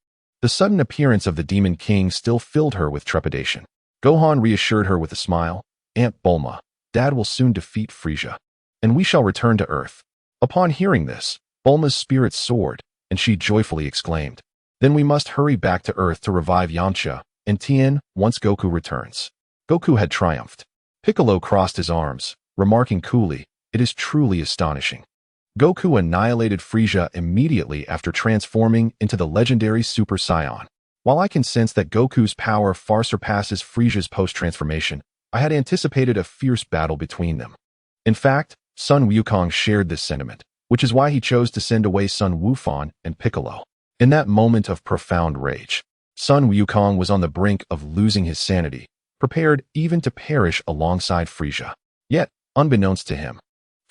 The sudden appearance of the Demon King still filled her with trepidation. Gohan reassured her with a smile. Aunt Bulma, Dad will soon defeat Frieza, and we shall return to Earth. Upon hearing this, Bulma's spirits soared, and she joyfully exclaimed, then we must hurry back to Earth to revive Yamcha and Tien once Goku returns. Goku had triumphed. Piccolo crossed his arms, remarking coolly, it is truly astonishing. Goku annihilated Frieza immediately after transforming into the legendary Super Saiyan. While I can sense that Goku's power far surpasses Frieza's post-transformation, I had anticipated a fierce battle between them. In fact, Sun Wukong shared this sentiment, which is why he chose to send away Sun Wufan and Piccolo. In that moment of profound rage, Sun Wukong was on the brink of losing his sanity, prepared even to perish alongside Frieza. Yet, unbeknownst to him,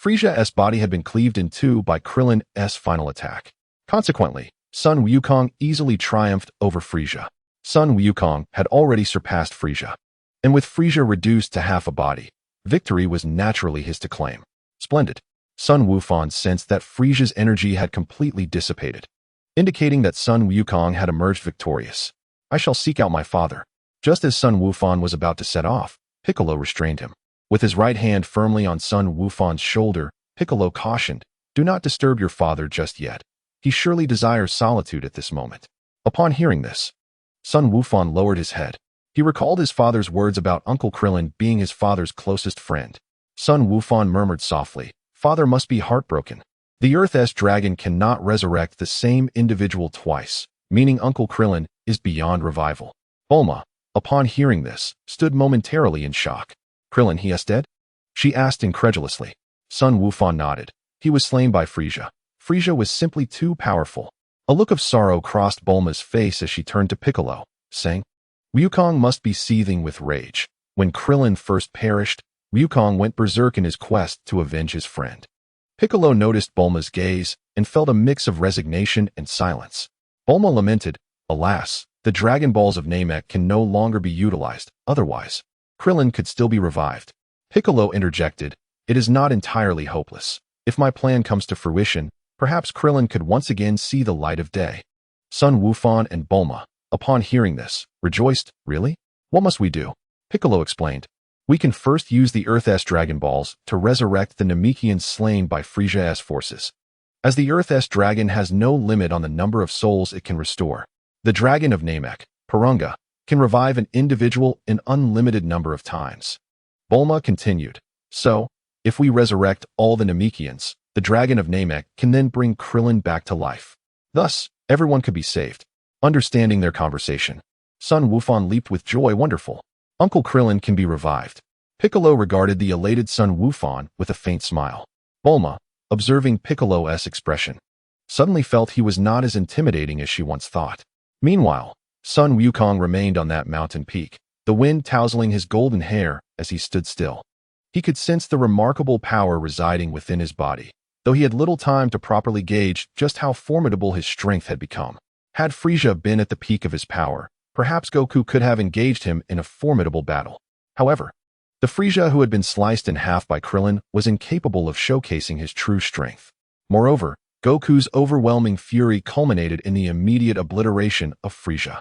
Frieza's body had been cleaved in two by Krillin's final attack. Consequently, Sun Wukong easily triumphed over Frieza. Sun Wukong had already surpassed Frieza, and with Frieza reduced to half a body, victory was naturally his to claim. Splendid. Sun Wufan sensed that Frieza's energy had completely dissipated, indicating that Sun Wukong had emerged victorious. I shall seek out my father. Just as Sun Wufan was about to set off, Piccolo restrained him. With his right hand firmly on Sun Wufan's shoulder, Piccolo cautioned, do not disturb your father just yet. He surely desires solitude at this moment. Upon hearing this, Sun Wufan lowered his head. He recalled his father's words about Uncle Krillin being his father's closest friend. Sun Wufan murmured softly, father must be heartbroken. The Earth's dragon cannot resurrect the same individual twice, meaning Uncle Krillin is beyond revival. Bulma, upon hearing this, stood momentarily in shock. Krillin, he is dead? She asked incredulously. Sun Wufan nodded. He was slain by Frieza. Frieza was simply too powerful. A look of sorrow crossed Bulma's face as she turned to Piccolo, saying, Wukong must be seething with rage. When Krillin first perished, Wukong went berserk in his quest to avenge his friend. Piccolo noticed Bulma's gaze and felt a mix of resignation and silence. Bulma lamented, alas, the Dragon Balls of Namek can no longer be utilized, otherwise Krillin could still be revived. Piccolo interjected, it is not entirely hopeless. If my plan comes to fruition, perhaps Krillin could once again see the light of day. Sun Wufan and Bulma, upon hearing this, rejoiced, really? What must we do? Piccolo explained, we can first use the Earth's Dragon Balls to resurrect the Namekians slain by Frieza's forces. As the Earth's dragon has no limit on the number of souls it can restore, the Dragon of Namek, Porunga, can revive an individual an unlimited number of times. Bulma continued, so, if we resurrect all the Namekians, the Dragon of Namek can then bring Krillin back to life. Thus, everyone could be saved. Understanding their conversation, Sun Wufan leaped with joy. Wonderful. Uncle Krillin can be revived. Piccolo regarded the elated Sun Wufan with a faint smile. Bulma, observing Piccolo's expression, suddenly felt he was not as intimidating as she once thought. Meanwhile, Sun Wukong remained on that mountain peak, the wind tousling his golden hair as he stood still. He could sense the remarkable power residing within his body, though he had little time to properly gauge just how formidable his strength had become. Had Frieza been at the peak of his power, perhaps Goku could have engaged him in a formidable battle. However, the Frieza who had been sliced in half by Krillin was incapable of showcasing his true strength. Moreover, Goku's overwhelming fury culminated in the immediate obliteration of Frieza.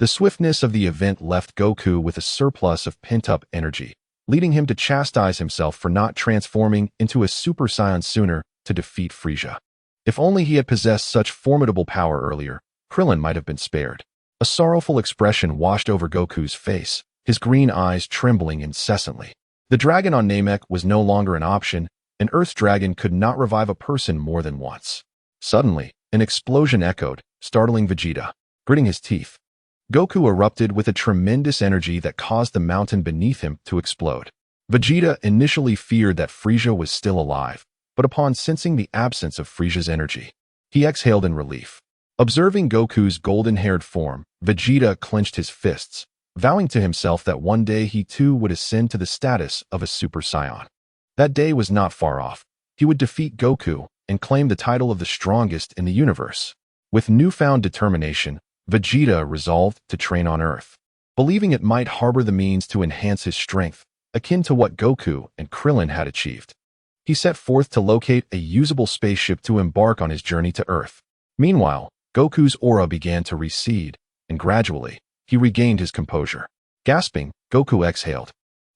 The swiftness of the event left Goku with a surplus of pent-up energy, leading him to chastise himself for not transforming into a Super Saiyan sooner to defeat Frieza. If only he had possessed such formidable power earlier, Krillin might have been spared. A sorrowful expression washed over Goku's face, his green eyes trembling incessantly. The dragon on Namek was no longer an option, an Earth dragon could not revive a person more than once. Suddenly, an explosion echoed, startling Vegeta. Gritting his teeth, Goku erupted with a tremendous energy that caused the mountain beneath him to explode. Vegeta initially feared that Frieza was still alive, but upon sensing the absence of Frieza's energy, he exhaled in relief. Observing Goku's golden-haired form, Vegeta clenched his fists, vowing to himself that one day he too would ascend to the status of a Super Saiyan. That day was not far off. He would defeat Goku and claim the title of the strongest in the universe. With newfound determination, Vegeta resolved to train on Earth, believing it might harbor the means to enhance his strength, akin to what Goku and Krillin had achieved. He set forth to locate a usable spaceship to embark on his journey to Earth. Meanwhile, Goku's aura began to recede, and gradually, he regained his composure. Gasping, Goku exhaled,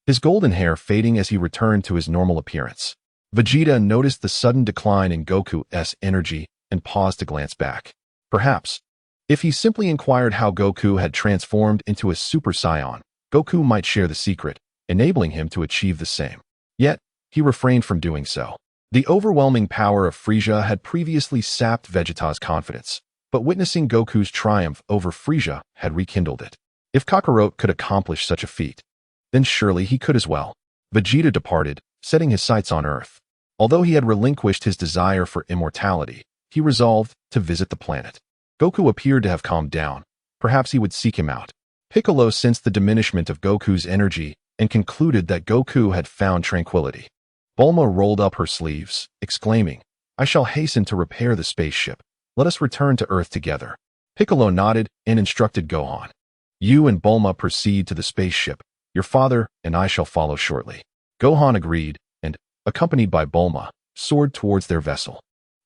his golden hair fading as he returned to his normal appearance. Vegeta noticed the sudden decline in Goku's energy and paused to glance back. Perhaps, if he simply inquired how Goku had transformed into a Super Saiyan, Goku might share the secret, enabling him to achieve the same. Yet, he refrained from doing so. The overwhelming power of Frieza had previously sapped Vegeta's confidence, but witnessing Goku's triumph over Frieza had rekindled it. If Kakarot could accomplish such a feat, then surely he could as well. Vegeta departed, setting his sights on Earth. Although he had relinquished his desire for immortality, he resolved to visit the planet. Goku appeared to have calmed down. Perhaps he would seek him out. Piccolo sensed the diminishment of Goku's energy and concluded that Goku had found tranquility. Bulma rolled up her sleeves, exclaiming, "I shall hasten to repair the spaceship. Let us return to Earth together." Piccolo nodded and instructed Gohan. "You and Bulma proceed to the spaceship. Your father and I shall follow shortly." Gohan agreed and, accompanied by Bulma, soared towards their vessel.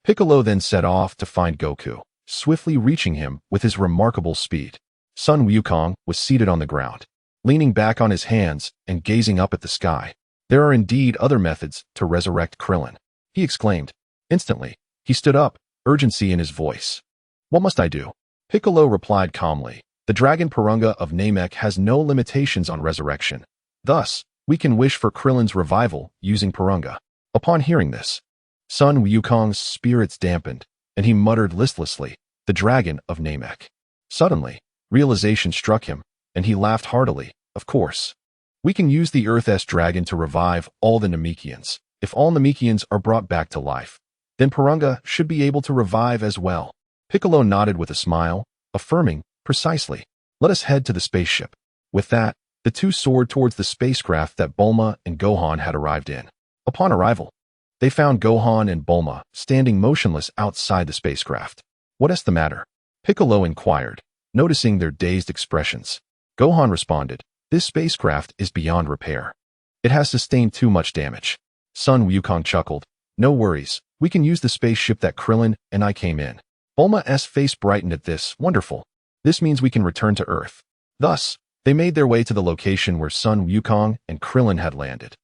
Piccolo then set off to find Goku, swiftly reaching him with his remarkable speed. Sun Wukong was seated on the ground, leaning back on his hands and gazing up at the sky. "There are indeed other methods to resurrect Krillin," he exclaimed. Instantly, he stood up, urgency in his voice. "What must I do?" Piccolo replied calmly. "The Dragon Purunga of Namek has no limitations on resurrection. Thus, we can wish for Krillin's revival using Purunga." Upon hearing this, Sun Wukong's spirits dampened, and he muttered listlessly, "The Dragon of Namek." Suddenly, realization struck him, and he laughed heartily. "Of course. We can use the Earth's dragon to revive all the Namekians. If all Namekians are brought back to life, then Purunga should be able to revive as well." Piccolo nodded with a smile, affirming, "Precisely. Let us head to the spaceship." With that, the two soared towards the spacecraft that Bulma and Gohan had arrived in. Upon arrival, they found Gohan and Bulma standing motionless outside the spacecraft. "What is the matter?" Piccolo inquired, noticing their dazed expressions. Gohan responded, "This spacecraft is beyond repair. It has sustained too much damage." Sun Wukong chuckled, "No worries, we can use the spaceship that Krillin and I came in." Bulma's face brightened at this. "Wonderful. This means we can return to Earth." Thus, they made their way to the location where Sun Wukong and Krillin had landed,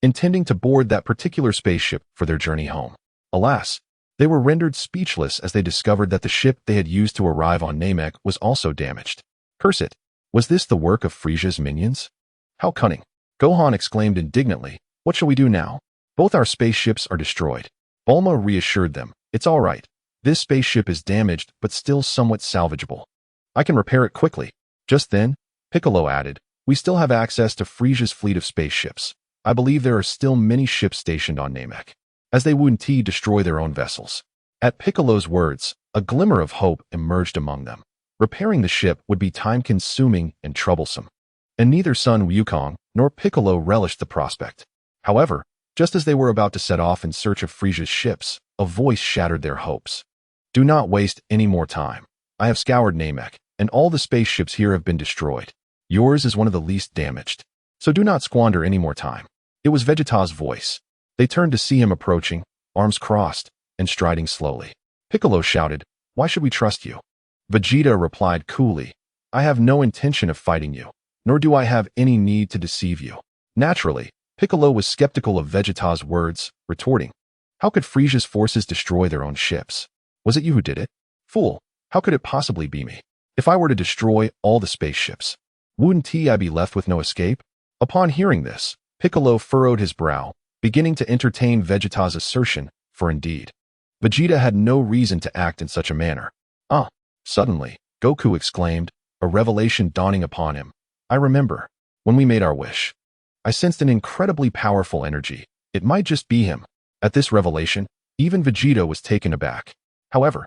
intending to board that particular spaceship for their journey home. Alas, they were rendered speechless as they discovered that the ship they had used to arrive on Namek was also damaged. Curse it! Was this the work of Frieza's minions? How cunning! Gohan exclaimed indignantly, "What shall we do now? Both our spaceships are destroyed." Bulma reassured them, "It's all right. This spaceship is damaged but still somewhat salvageable. I can repair it quickly." Just then, Piccolo added, "We still have access to Frieza's fleet of spaceships. I believe there are still many ships stationed on Namek, as they wouldn't destroy their own vessels." At Piccolo's words, a glimmer of hope emerged among them. Repairing the ship would be time-consuming and troublesome, and neither Sun Wukong nor Piccolo relished the prospect. However, just as they were about to set off in search of Frieza's ships, a voice shattered their hopes. "Do not waste any more time. I have scoured Namek, and all the spaceships here have been destroyed. Yours is one of the least damaged. So do not squander any more time." It was Vegeta's voice. They turned to see him approaching, arms crossed, and striding slowly. Piccolo shouted, "Why should we trust you?" Vegeta replied coolly, "I have no intention of fighting you, nor do I have any need to deceive you." Naturally, Piccolo was skeptical of Vegeta's words, retorting, "How could Frieza's forces destroy their own ships? Was it you who did it? Fool, how could it possibly be me? If I were to destroy all the spaceships, wouldn't I be left with no escape?" Upon hearing this, Piccolo furrowed his brow, beginning to entertain Vegeta's assertion, for indeed, Vegeta had no reason to act in such a manner. "Ah!" Suddenly, Goku exclaimed, a revelation dawning upon him. "I remember. When we made our wish, I sensed an incredibly powerful energy. It might just be him." At this revelation, even Vegeta was taken aback. However,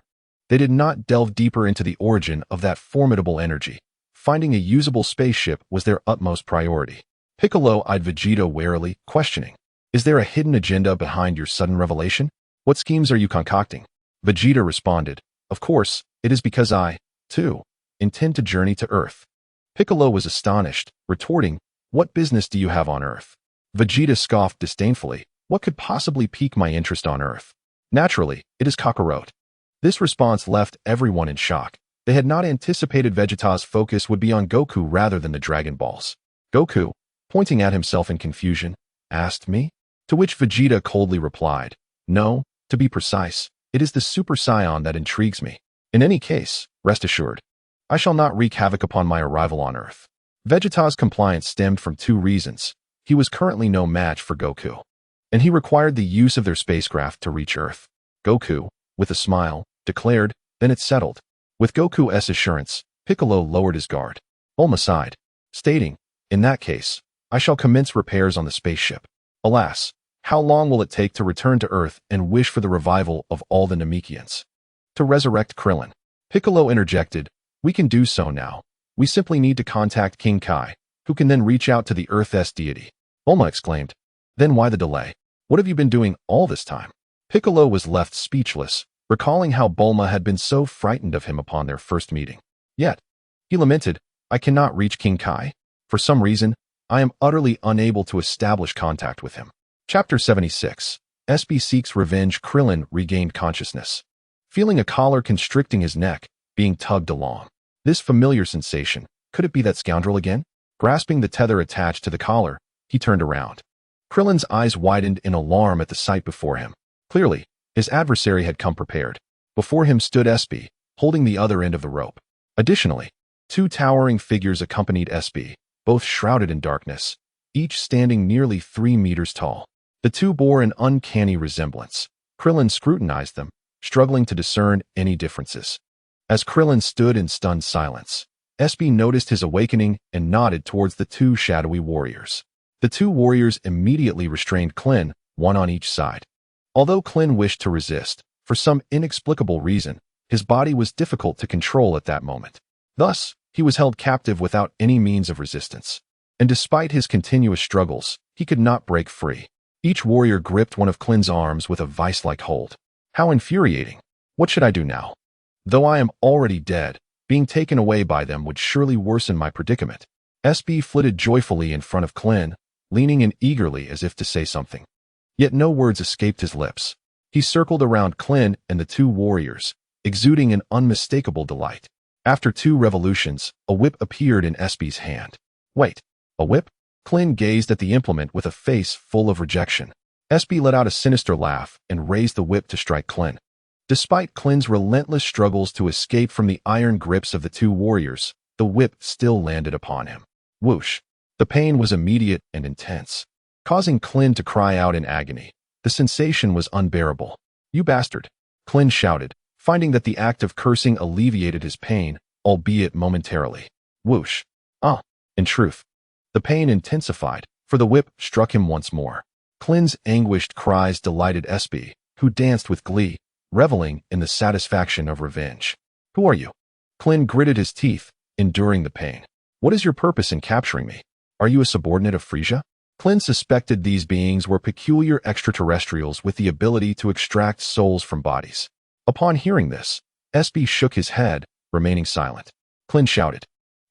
they did not delve deeper into the origin of that formidable energy. Finding a usable spaceship was their utmost priority. Piccolo eyed Vegeta warily, questioning, "Is there a hidden agenda behind your sudden revelation? What schemes are you concocting?" Vegeta responded, "Of course, it is because I, too, intend to journey to Earth." Piccolo was astonished, retorting, "What business do you have on Earth?" Vegeta scoffed disdainfully, "What could possibly pique my interest on Earth? Naturally, it is Kakarot." This response left everyone in shock. They had not anticipated Vegeta's focus would be on Goku rather than the Dragon Balls. Goku, pointing at himself in confusion, asked me? To which Vegeta coldly replied, no, to be precise, it is the Super Saiyan that intrigues me. In any case, rest assured, I shall not wreak havoc upon my arrival on Earth. Vegeta's compliance stemmed from two reasons. He was currently no match for Goku, and he required the use of their spacecraft to reach Earth. Goku, with a smile, declared, then it's settled. With Goku's assurance, Piccolo lowered his guard. Bulma sighed, stating, in that case, I shall commence repairs on the spaceship. Alas, how long will it take to return to Earth and wish for the revival of all the Namekians? To resurrect Krillin. Piccolo interjected, we can do so now. We simply need to contact King Kai, who can then reach out to the Earth's deity. Bulma exclaimed, then why the delay? What have you been doing all this time? Piccolo was left speechless, recalling how Bulma had been so frightened of him upon their first meeting. Yet, he lamented, I cannot reach King Kai. For some reason, I am utterly unable to establish contact with him. Chapter 76. SB Seeks Revenge. Krillin regained consciousness, feeling a collar constricting his neck, being tugged along. This familiar sensation, could it be that scoundrel again? Grasping the tether attached to the collar, he turned around. Krillin's eyes widened in alarm at the sight before him. Clearly, his adversary had come prepared. Before him stood SB, holding the other end of the rope. Additionally, two towering figures accompanied SB, both shrouded in darkness, each standing nearly 3 meters tall. The two bore an uncanny resemblance. Krillin scrutinized them, struggling to discern any differences. As Krillin stood in stunned silence, SB noticed his awakening and nodded towards the two shadowy warriors. The two warriors immediately restrained Krillin, one on each side. Although Krillin wished to resist, for some inexplicable reason, his body was difficult to control at that moment. Thus, he was held captive without any means of resistance. And despite his continuous struggles, he could not break free. Each warrior gripped one of Krillin's arms with a vice-like hold. How infuriating! What should I do now? Though I am already dead, being taken away by them would surely worsen my predicament. SB flitted joyfully in front of Krillin, leaning in eagerly as if to say something. Yet no words escaped his lips. He circled around Krillin and the two warriors, exuding an unmistakable delight. After 2 revolutions, a whip appeared in SB's hand. Wait, a whip? Krillin gazed at the implement with a face full of rejection. SB let out a sinister laugh and raised the whip to strike Krillin. Despite Krillin's relentless struggles to escape from the iron grips of the two warriors, the whip still landed upon him. Whoosh! The pain was immediate and intense, causing Krillin to cry out in agony. The sensation was unbearable. You bastard! Krillin shouted, finding that the act of cursing alleviated his pain, albeit momentarily. Whoosh! In truth, the pain intensified, for the whip struck him once more. Krillin's anguished cries delighted SB, who danced with glee, reveling in the satisfaction of revenge. Who are you? Krillin gritted his teeth, enduring the pain. What is your purpose in capturing me? Are you a subordinate of Frieza? Krillin suspected these beings were peculiar extraterrestrials with the ability to extract souls from bodies. Upon hearing this, SB shook his head, remaining silent. Krillin shouted,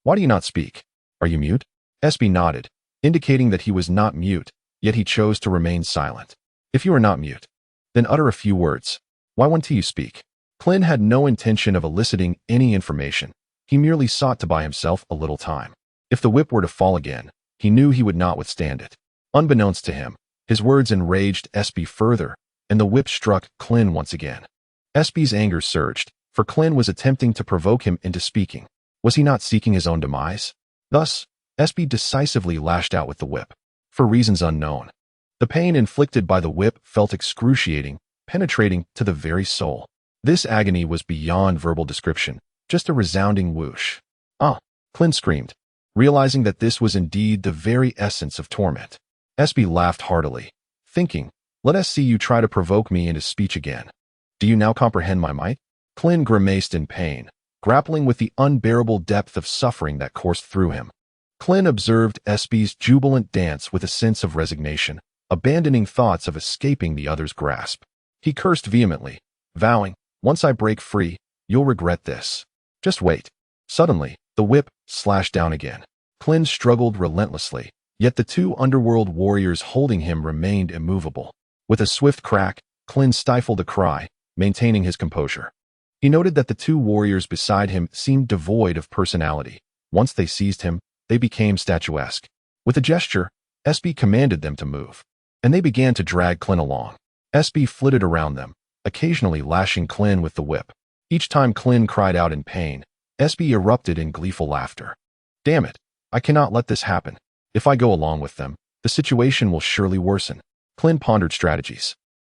why do you not speak? Are you mute? SB nodded, indicating that he was not mute, yet he chose to remain silent. If you are not mute, then utter a few words. Why won't you speak? Krillin had no intention of eliciting any information. He merely sought to buy himself a little time. If the whip were to fall again, he knew he would not withstand it. Unbeknownst to him, his words enraged SB further, and the whip struck Krillin once again. SB's anger surged, for Krillin was attempting to provoke him into speaking. Was he not seeking his own demise? Thus, SB decisively lashed out with the whip. For reasons unknown, the pain inflicted by the whip felt excruciating, penetrating to the very soul. This agony was beyond verbal description, just a resounding whoosh. Krillin screamed, realizing that this was indeed the very essence of torment. SB laughed heartily, thinking, let us see you try to provoke me into speech again. Do you now comprehend my might? Krillin grimaced in pain, grappling with the unbearable depth of suffering that coursed through him. Krillin observed SB's jubilant dance with a sense of resignation, abandoning thoughts of escaping the other's grasp. He cursed vehemently, vowing, once I break free, you'll regret this. Just wait. Suddenly, the whip slashed down again. Krillin struggled relentlessly, yet the two underworld warriors holding him remained immovable. With a swift crack, Krillin stifled a cry, maintaining his composure. He noted that the two warriors beside him seemed devoid of personality. Once they seized him, they became statuesque. With a gesture, SB commanded them to move, and they began to drag Clint along. SB flitted around them, occasionally lashing Clint with the whip. Each time Clint cried out in pain, SB erupted in gleeful laughter. Damn it, I cannot let this happen. If I go along with them, the situation will surely worsen. Clint pondered strategies,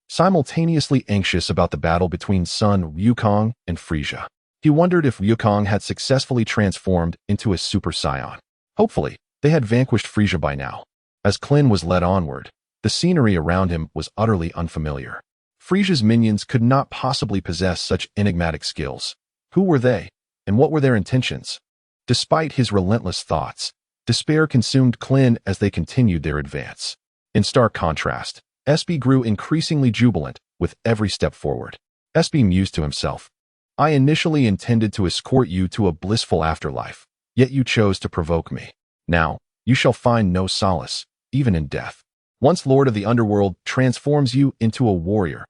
simultaneously anxious about the battle between Son Wukong and Frieza. He wondered if Wukong had successfully transformed into a Super Saiyan. Hopefully, they had vanquished Frieza by now. As Clint was led onward, the scenery around him was utterly unfamiliar. Frieza's minions could not possibly possess such enigmatic skills. Who were they, and what were their intentions? Despite his relentless thoughts, despair consumed Clint as they continued their advance. In stark contrast, SB grew increasingly jubilant with every step forward. SB mused to himself, I initially intended to escort you to a blissful afterlife, yet you chose to provoke me. Now, you shall find no solace, even in death. Once Lord of the Underworld transforms you into a warrior,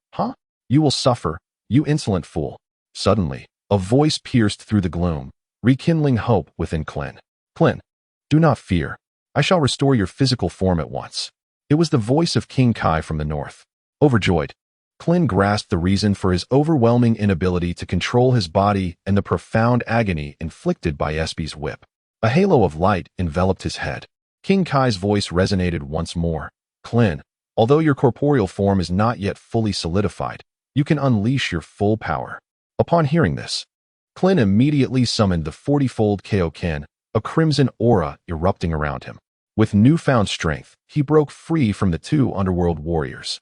you will suffer, you insolent fool. Suddenly, a voice pierced through the gloom, rekindling hope within Clint. Clint, do not fear. I shall restore your physical form at once. It was the voice of King Kai from the north. Overjoyed, Clint grasped the reason for his overwhelming inability to control his body and the profound agony inflicted by SB's whip. A halo of light enveloped his head. King Kai's voice resonated once more. Clint, although your corporeal form is not yet fully solidified, you can unleash your full power. Upon hearing this, Clint immediately summoned the 40-fold Kaioken, a crimson aura erupting around him. With newfound strength, he broke free from the two underworld warriors,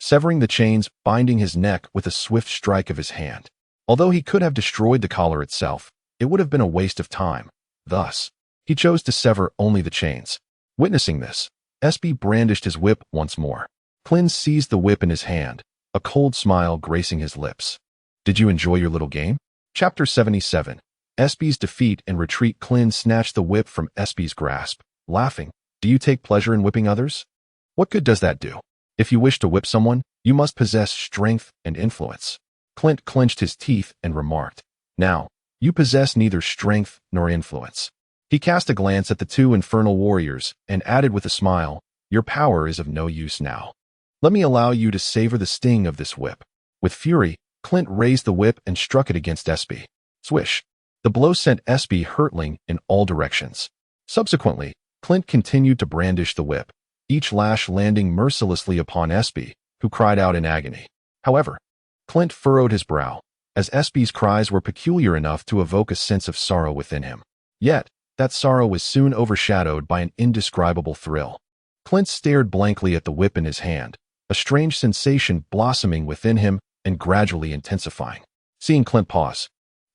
severing the chains binding his neck with a swift strike of his hand. Although he could have destroyed the collar itself, it would have been a waste of time. Thus, he chose to sever only the chains. Witnessing this, SB brandished his whip once more. Clint seized the whip in his hand, a cold smile gracing his lips. Did you enjoy your little game? Chapter 77. SB's defeat and retreat. Clint snatched the whip from SB's grasp, laughing. Do you take pleasure in whipping others? What good does that do? If you wish to whip someone, you must possess strength and influence. Clint clenched his teeth and remarked, Now, you possess neither strength nor influence. He cast a glance at the two infernal warriors and added with a smile, Your power is of no use now. Let me allow you to savor the sting of this whip. With fury, Clint raised the whip and struck it against SB. Swish! The blow sent SB hurtling in all directions. Subsequently, Clint continued to brandish the whip, each lash landing mercilessly upon SB, who cried out in agony. However, Clint furrowed his brow, as SB's cries were peculiar enough to evoke a sense of sorrow within him. Yet, that sorrow was soon overshadowed by an indescribable thrill. Clint stared blankly at the whip in his hand, a strange sensation blossoming within him and gradually intensifying. Seeing Clint pause,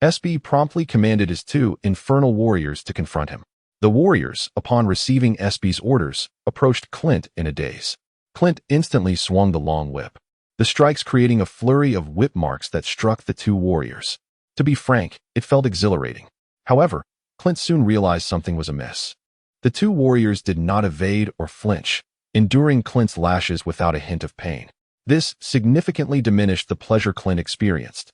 SB promptly commanded his two infernal warriors to confront him. The warriors, upon receiving SB's orders, approached Clint in a daze. Clint instantly swung the long whip, the strikes creating a flurry of whip marks that struck the two warriors. To be frank, it felt exhilarating. However, Clint soon realized something was amiss. The two warriors did not evade or flinch, enduring Clint's lashes without a hint of pain. This significantly diminished the pleasure Clint experienced,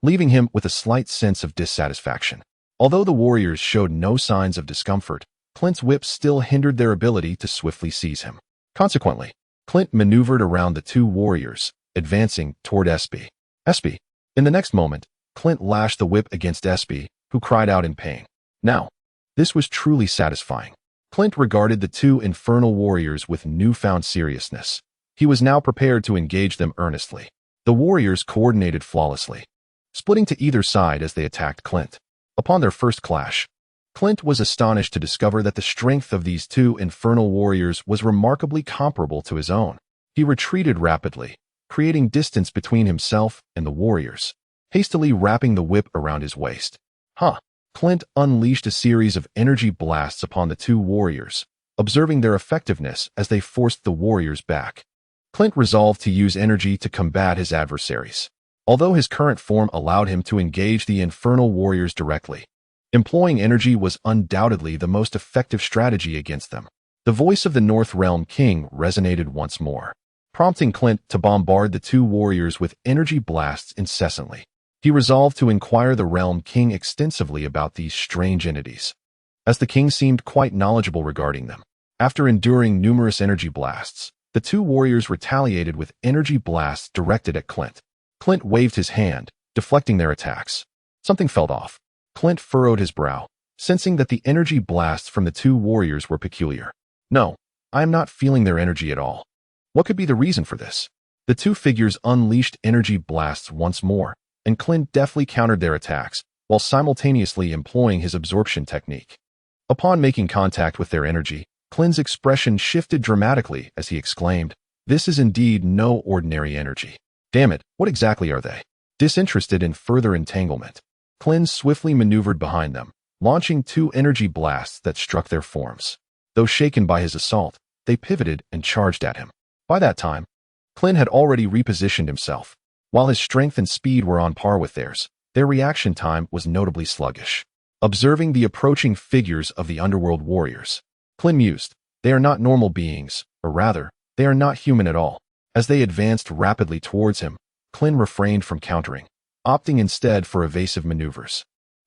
leaving him with a slight sense of dissatisfaction. Although the warriors showed no signs of discomfort, Clint's whip still hindered their ability to swiftly seize him. Consequently, Clint maneuvered around the two warriors, advancing toward SB. SB. In the next moment, Clint lashed the whip against SB, who cried out in pain. Now, this was truly satisfying. Clint regarded the two infernal warriors with newfound seriousness. He was now prepared to engage them earnestly. The warriors coordinated flawlessly, splitting to either side as they attacked Clint. Upon their first clash, Clint was astonished to discover that the strength of these two infernal warriors was remarkably comparable to his own. He retreated rapidly, creating distance between himself and the warriors, hastily wrapping the whip around his waist. Clint unleashed a series of energy blasts upon the two warriors, observing their effectiveness as they forced the warriors back. Clint resolved to use energy to combat his adversaries. Although his current form allowed him to engage the infernal warriors directly, employing energy was undoubtedly the most effective strategy against them. The voice of the North Realm King resonated once more, prompting Clint to bombard the two warriors with energy blasts incessantly. He He resolved to inquire the realm king extensively about these strange entities, as the king seemed quite knowledgeable regarding them. After enduring numerous energy blasts, the two warriors retaliated with energy blasts directed at Clint. Clint waved his hand, deflecting their attacks. Something felt off. Clint furrowed his brow, sensing that the energy blasts from the two warriors were peculiar. No, I am not feeling their energy at all. What could be the reason for this? The two figures unleashed energy blasts once more, and Clint deftly countered their attacks, while simultaneously employing his absorption technique. Upon making contact with their energy, Clint's expression shifted dramatically as he exclaimed, "This is indeed no ordinary energy. Damn it, what exactly are they?" Disinterested in further entanglement, Clint swiftly maneuvered behind them, launching two energy blasts that struck their forms. Though shaken by his assault, they pivoted and charged at him. By that time, Clint had already repositioned himself. While his strength and speed were on par with theirs, their reaction time was notably sluggish. Observing the approaching figures of the underworld warriors, Clint mused, "They are not normal beings, or rather, they are not human at all." As they advanced rapidly towards him, Clint refrained from countering, opting instead for evasive maneuvers.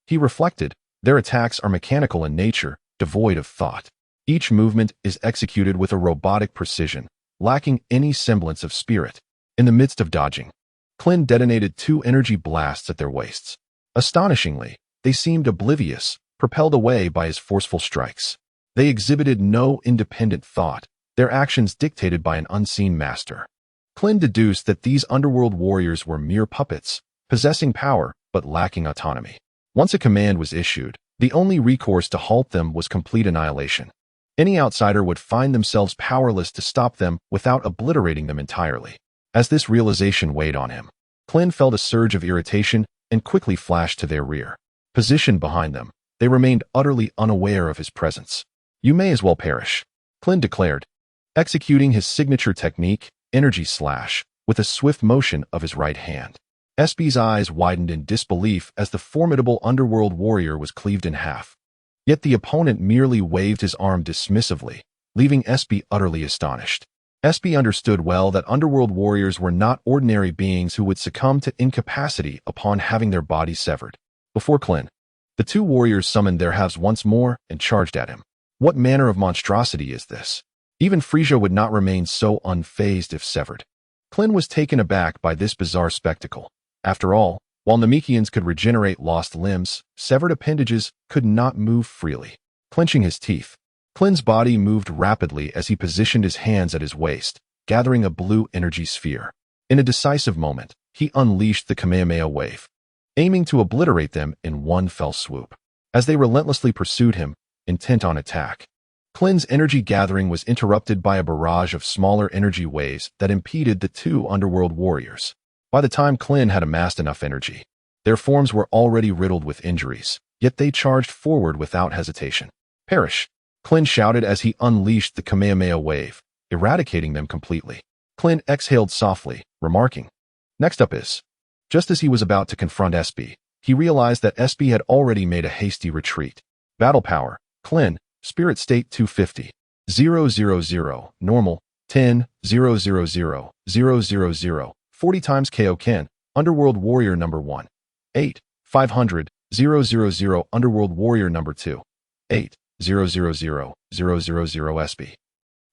He reflected, their attacks are mechanical in nature, devoid of thought. Each movement is executed with a robotic precision, lacking any semblance of spirit. In the midst of dodging, Clint detonated two energy blasts at their waists. Astonishingly, they seemed oblivious, propelled away by his forceful strikes. They exhibited no independent thought, their actions dictated by an unseen master. Clint deduced that these underworld warriors were mere puppets, possessing power but lacking autonomy. Once a command was issued, the only recourse to halt them was complete annihilation. Any outsider would find themselves powerless to stop them without obliterating them entirely. As this realization weighed on him, Clint felt a surge of irritation and quickly flashed to their rear. Positioned behind them, they remained utterly unaware of his presence. "You may as well perish," Clint declared, executing his signature technique, Energy Slash, with a swift motion of his right hand. SB's eyes widened in disbelief as the formidable underworld warrior was cleaved in half. Yet the opponent merely waved his arm dismissively, leaving SB utterly astonished. SB understood well that underworld warriors were not ordinary beings who would succumb to incapacity upon having their bodies severed. Before Clint, the two warriors summoned their halves once more and charged at him. What manner of monstrosity is this? Even Frisia would not remain so unfazed if severed. Clint was taken aback by this bizarre spectacle. After all, while Namekians could regenerate lost limbs, severed appendages could not move freely. Clenching his teeth, Clint's body moved rapidly as he positioned his hands at his waist, gathering a blue energy sphere. In a decisive moment, he unleashed the Kamehameha wave, aiming to obliterate them in one fell swoop. As they relentlessly pursued him, intent on attack, Clint's energy gathering was interrupted by a barrage of smaller energy waves that impeded the two underworld warriors. By the time Clint had amassed enough energy, their forms were already riddled with injuries, yet they charged forward without hesitation. "Perish!" Clint shouted as he unleashed the Kamehameha wave, eradicating them completely. Clint exhaled softly, remarking, "Next up is..." Just as he was about to confront SB, he realized that SB had already made a hasty retreat. Battle power, Clint, Spirit State 250, 000, Normal, 10, 000, 40 times KO Ken, Underworld Warrior number 1, 8, 500, 000, Underworld Warrior number 2, 8, 000, SB.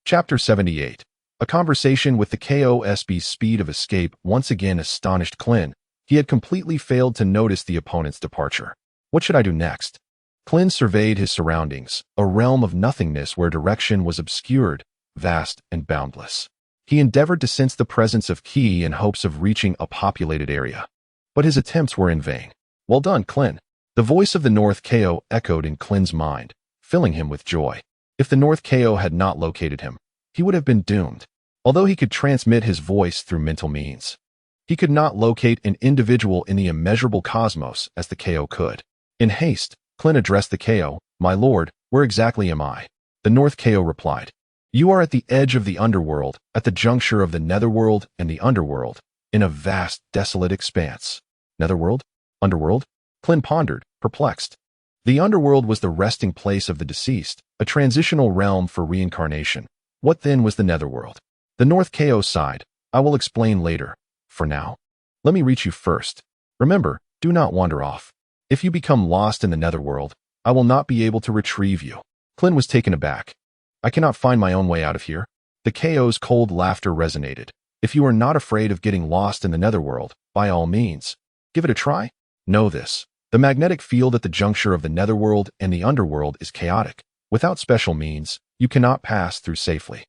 Chapter 78. A conversation with the KO SB's speed of escape once again astonished Clint. He had completely failed to notice the opponent's departure. What should I do next? Clint surveyed his surroundings, a realm of nothingness where direction was obscured, vast, and boundless. He endeavored to sense the presence of Ki in hopes of reaching a populated area. But his attempts were in vain. "Well done, Clint." The voice of the North KO echoed in Clint's mind, filling him with joy. If the North KO had not located him, he would have been doomed. Although he could transmit his voice through mental means, he could not locate an individual in the immeasurable cosmos as the KO could. In haste, Clint addressed the KO, "My lord, where exactly am I?" The North KO replied, "You are at the edge of the underworld, at the juncture of the netherworld and the underworld, in a vast, desolate expanse." Netherworld? Underworld? Clint pondered, perplexed. The underworld was the resting place of the deceased, a transitional realm for reincarnation. What then was the netherworld? The North KO sighed, "I will explain later. For now, let me reach you first. Remember, Do not wander off. If you become lost in the netherworld, I will not be able to retrieve you. Clint was taken aback. I cannot find my own way out of here. The KO's cold laughter resonated. If you are not afraid of getting lost in the netherworld, by all means, give it a try. Know this. The magnetic field at the juncture of the netherworld and the underworld is chaotic. Without special means, you cannot pass through safely.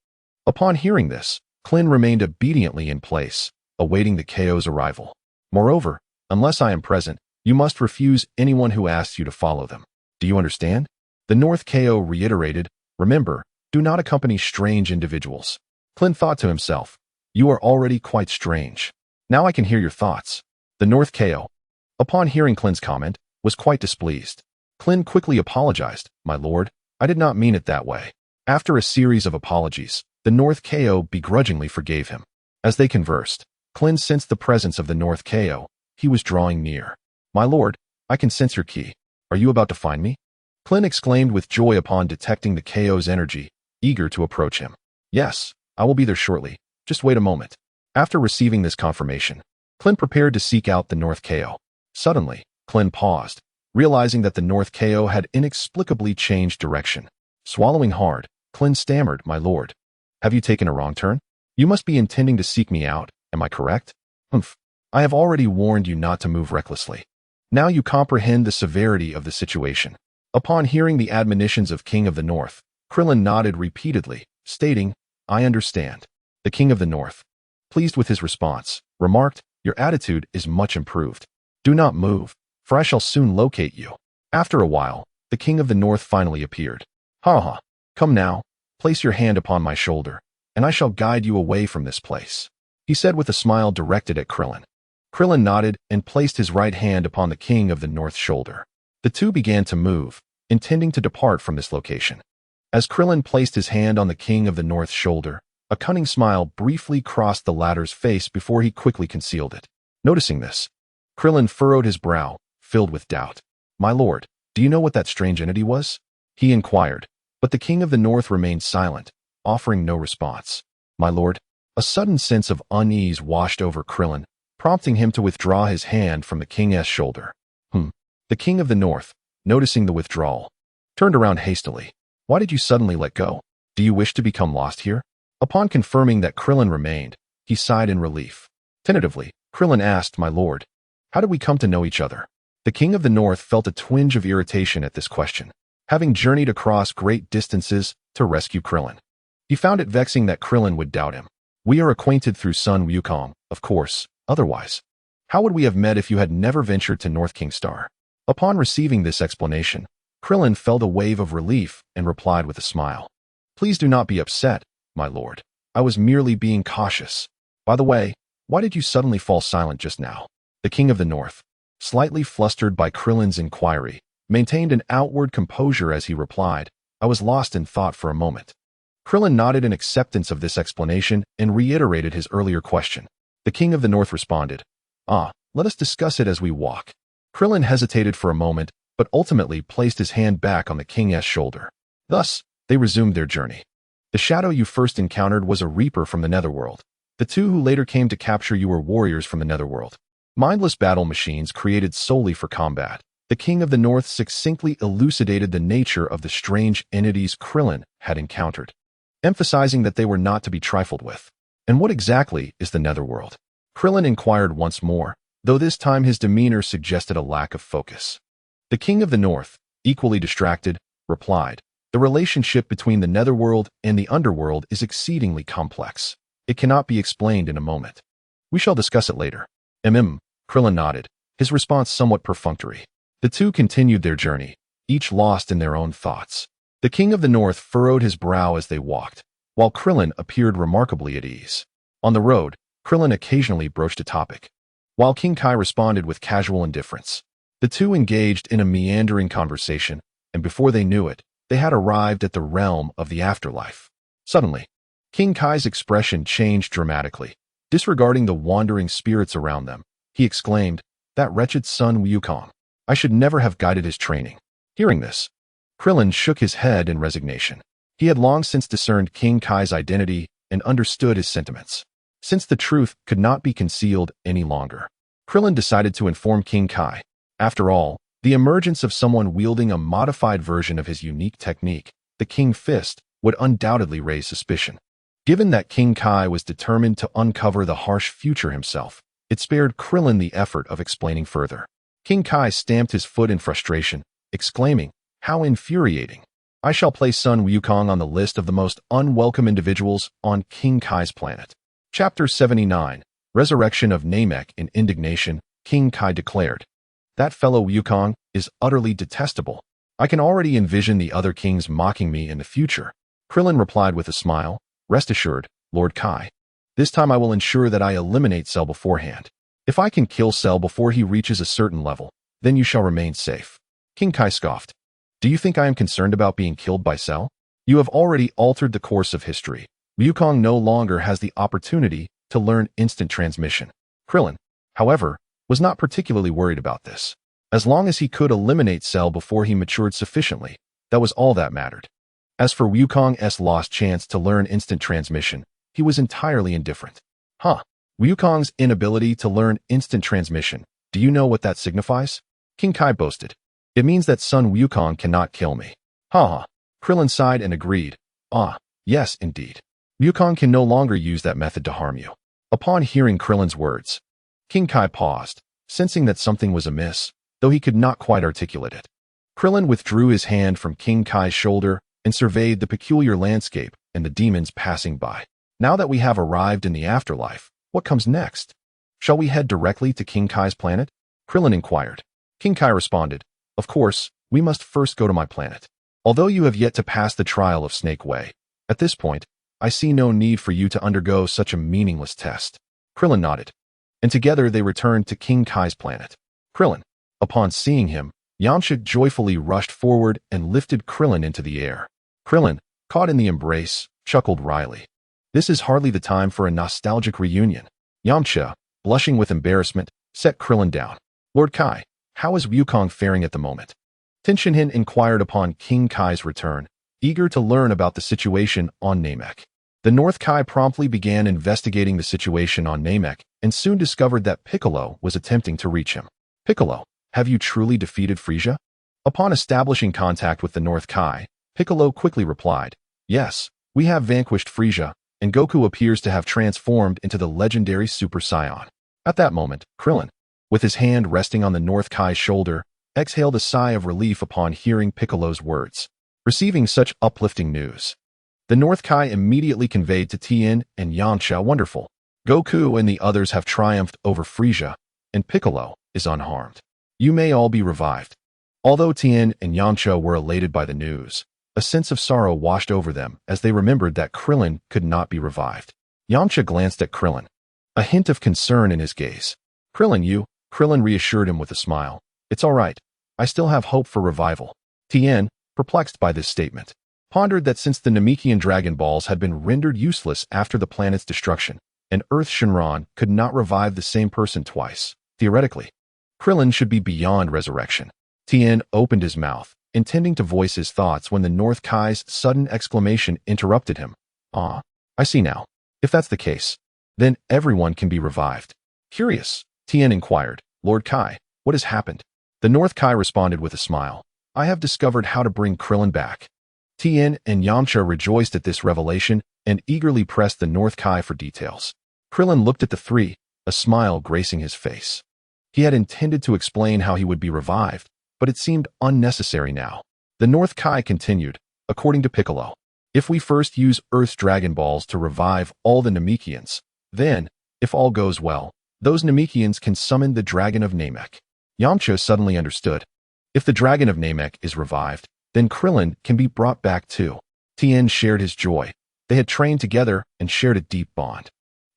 Upon hearing this, Clint remained obediently in place, awaiting the KO's arrival. Moreover, unless I am present, you must refuse anyone who asks you to follow them. Do you understand? The North KO reiterated, remember, do not accompany strange individuals. Clint thought to himself, you are already quite strange. Now I can hear your thoughts. The North KO, upon hearing Clint's comment, was quite displeased. Clint quickly apologized, my lord, I did not mean it that way. After a series of apologies, the North KO begrudgingly forgave him. As they conversed, Clint sensed the presence of the North KO. He was drawing near. My lord, I can sense your key. Are you about to find me? Clint exclaimed with joy upon detecting the KO's energy, eager to approach him. Yes, I will be there shortly. Just wait a moment. After receiving this confirmation, Clint prepared to seek out the North KO. Suddenly, Clint paused, realizing that the North KO had inexplicably changed direction. Swallowing hard, Clint stammered, my lord. Have you taken a wrong turn? You must be intending to seek me out, am I correct? Humph. I have already warned you not to move recklessly. Now you comprehend the severity of the situation. Upon hearing the admonitions of King of the North, Krillin nodded repeatedly, stating, I understand. The King of the North, pleased with his response, remarked, your attitude is much improved. Do not move, for I shall soon locate you. After a while, the King of the North finally appeared. Ha ha, come now, place your hand upon my shoulder, and I shall guide you away from this place, he said with a smile directed at Krillin. Krillin nodded and placed his right hand upon the King of the North's shoulder. The two began to move, intending to depart from this location. As Krillin placed his hand on the King of the North's shoulder, a cunning smile briefly crossed the latter's face before he quickly concealed it. Noticing this, Krillin furrowed his brow, filled with doubt. My lord, do you know what that strange entity was? He inquired, but the King of the North remained silent, offering no response. My lord, a sudden sense of unease washed over Krillin, prompting him to withdraw his hand from the King's shoulder. The King of the North, noticing the withdrawal, turned around hastily. Why did you suddenly let go? Do you wish to become lost here? Upon confirming that Krillin remained, he sighed in relief. Tentatively, Krillin asked, my lord, how did we come to know each other? The King of the North felt a twinge of irritation at this question, having journeyed across great distances to rescue Krillin. He found it vexing that Krillin would doubt him. We are acquainted through Sun Wukong, of course, otherwise. How would we have met if you had never ventured to North Kingstar? Upon receiving this explanation, Krillin felt a wave of relief and replied with a smile. Please do not be upset, my lord. I was merely being cautious. By the way, why did you suddenly fall silent just now? The King of the North, slightly flustered by Krillin's inquiry, maintained an outward composure as he replied, I was lost in thought for a moment. Krillin nodded in acceptance of this explanation and reiterated his earlier question. The King of the North responded, let us discuss it as we walk. Krillin hesitated for a moment, but ultimately placed his hand back on the King's shoulder. Thus, they resumed their journey. The shadow you first encountered was a reaper from the netherworld. The two who later came to capture you were warriors from the netherworld. Mindless battle machines created solely for combat. The King of the North succinctly elucidated the nature of the strange entities Krillin had encountered, emphasizing that they were not to be trifled with. And what exactly is the netherworld? Krillin inquired once more, though this time his demeanor suggested a lack of focus. The King of the North, equally distracted, replied, the relationship between the netherworld and the underworld is exceedingly complex. It cannot be explained in a moment. We shall discuss it later. Krillin nodded, his response somewhat perfunctory. The two continued their journey, each lost in their own thoughts. The King of the North furrowed his brow as they walked, while Krillin appeared remarkably at ease. On the road, Krillin occasionally broached a topic, while King Kai responded with casual indifference. The two engaged in a meandering conversation, and before they knew it, they had arrived at the realm of the afterlife. Suddenly, King Kai's expression changed dramatically. Disregarding the wandering spirits around them, he exclaimed, that wretched Sun Wukong. I should never have guided his training. Hearing this, Krillin shook his head in resignation. He had long since discerned King Kai's identity and understood his sentiments. Since the truth could not be concealed any longer, Krillin decided to inform King Kai. After all, the emergence of someone wielding a modified version of his unique technique, the King Fist, would undoubtedly raise suspicion. Given that King Kai was determined to uncover the harsh future himself, it spared Krillin the effort of explaining further. King Kai stamped his foot in frustration, exclaiming, "How infuriating! I shall place Sun Wukong on the list of the most unwelcome individuals on King Kai's planet." Chapter 79, Resurrection of Namek. In indignation, King Kai declared, "That fellow Wukong is utterly detestable. I can already envision the other kings mocking me in the future." Krillin replied with a smile, "Rest assured, Lord Kai. This time I will ensure that I eliminate Cell beforehand. If I can kill Cell before he reaches a certain level, then you shall remain safe." King Kai scoffed. "Do you think I am concerned about being killed by Cell? You have already altered the course of history. Wukong no longer has the opportunity to learn instant transmission." Krillin, however, was not particularly worried about this. As long as he could eliminate Cell before he matured sufficiently, that was all that mattered. As for Wukong's lost chance to learn instant transmission, he was entirely indifferent. Wukong's inability to learn instant transmission, do you know what that signifies? King Kai boasted. "It means that Sun Wukong cannot kill me." Krillin sighed and agreed. Yes, indeed. Wukong can no longer use that method to harm you." Upon hearing Krillin's words, King Kai paused, sensing that something was amiss, though he could not quite articulate it. Krillin withdrew his hand from King Kai's shoulder and surveyed the peculiar landscape and the demons passing by. "Now that we have arrived in the afterlife, what comes next? Shall we head directly to King Kai's planet?" Krillin inquired. King Kai responded, "Of course, we must first go to my planet. Although you have yet to pass the trial of Snake Way, at this point, I see no need for you to undergo such a meaningless test." Krillin nodded, and together they returned to King Kai's planet. Krillin, upon seeing him, Yamcha joyfully rushed forward and lifted Krillin into the air. Krillin, caught in the embrace, chuckled wryly. This is hardly the time for a nostalgic reunion. Yamcha, blushing with embarrassment, set Krillin down. "Lord Kai, how is Wukong faring at the moment?" Tien inquired upon King Kai's return, eager to learn about the situation on Namek. The North Kai promptly began investigating the situation on Namek and soon discovered that Piccolo was attempting to reach him. "Piccolo, have you truly defeated Frieza?" Upon establishing contact with the North Kai, Piccolo quickly replied, "Yes, we have vanquished Frieza, and Goku appears to have transformed into the legendary Super Saiyan." At that moment, Krillin, with his hand resting on the North Kai's shoulder, exhaled a sigh of relief upon hearing Piccolo's words. Receiving such uplifting news, the North Kai immediately conveyed to Tien and Yamcha, "Wonderful. Goku and the others have triumphed over Frieza, and Piccolo is unharmed. You may all be revived." Although Tien and Yamcha were elated by the news, a sense of sorrow washed over them as they remembered that Krillin could not be revived. Yamcha glanced at Krillin, a hint of concern in his gaze. Krillin reassured him with a smile. "It's all right. I still have hope for revival." Tien, perplexed by this statement, pondered that since the Namekian Dragon Balls had been rendered useless after the planet's destruction, and Earth Shinran could not revive the same person twice, theoretically, Krillin should be beyond resurrection. Tien opened his mouth, intending to voice his thoughts when the North Kai's sudden exclamation interrupted him. I see now. If that's the case, then everyone can be revived." Curious, Tien inquired, "Lord Kai, what has happened?" The North Kai responded with a smile. "I have discovered how to bring Krillin back." Tien and Yamcha rejoiced at this revelation and eagerly pressed the North Kai for details. Krillin looked at the three, a smile gracing his face. He had intended to explain how he would be revived, but it seemed unnecessary now. The North Kai continued, "According to Piccolo, if we first use Earth's Dragon Balls to revive all the Namekians, then, if all goes well, those Namekians can summon the Dragon of Namek." Yamcha suddenly understood. If the Dragon of Namek is revived, then Krillin can be brought back too. Tien shared his joy. They had trained together and shared a deep bond.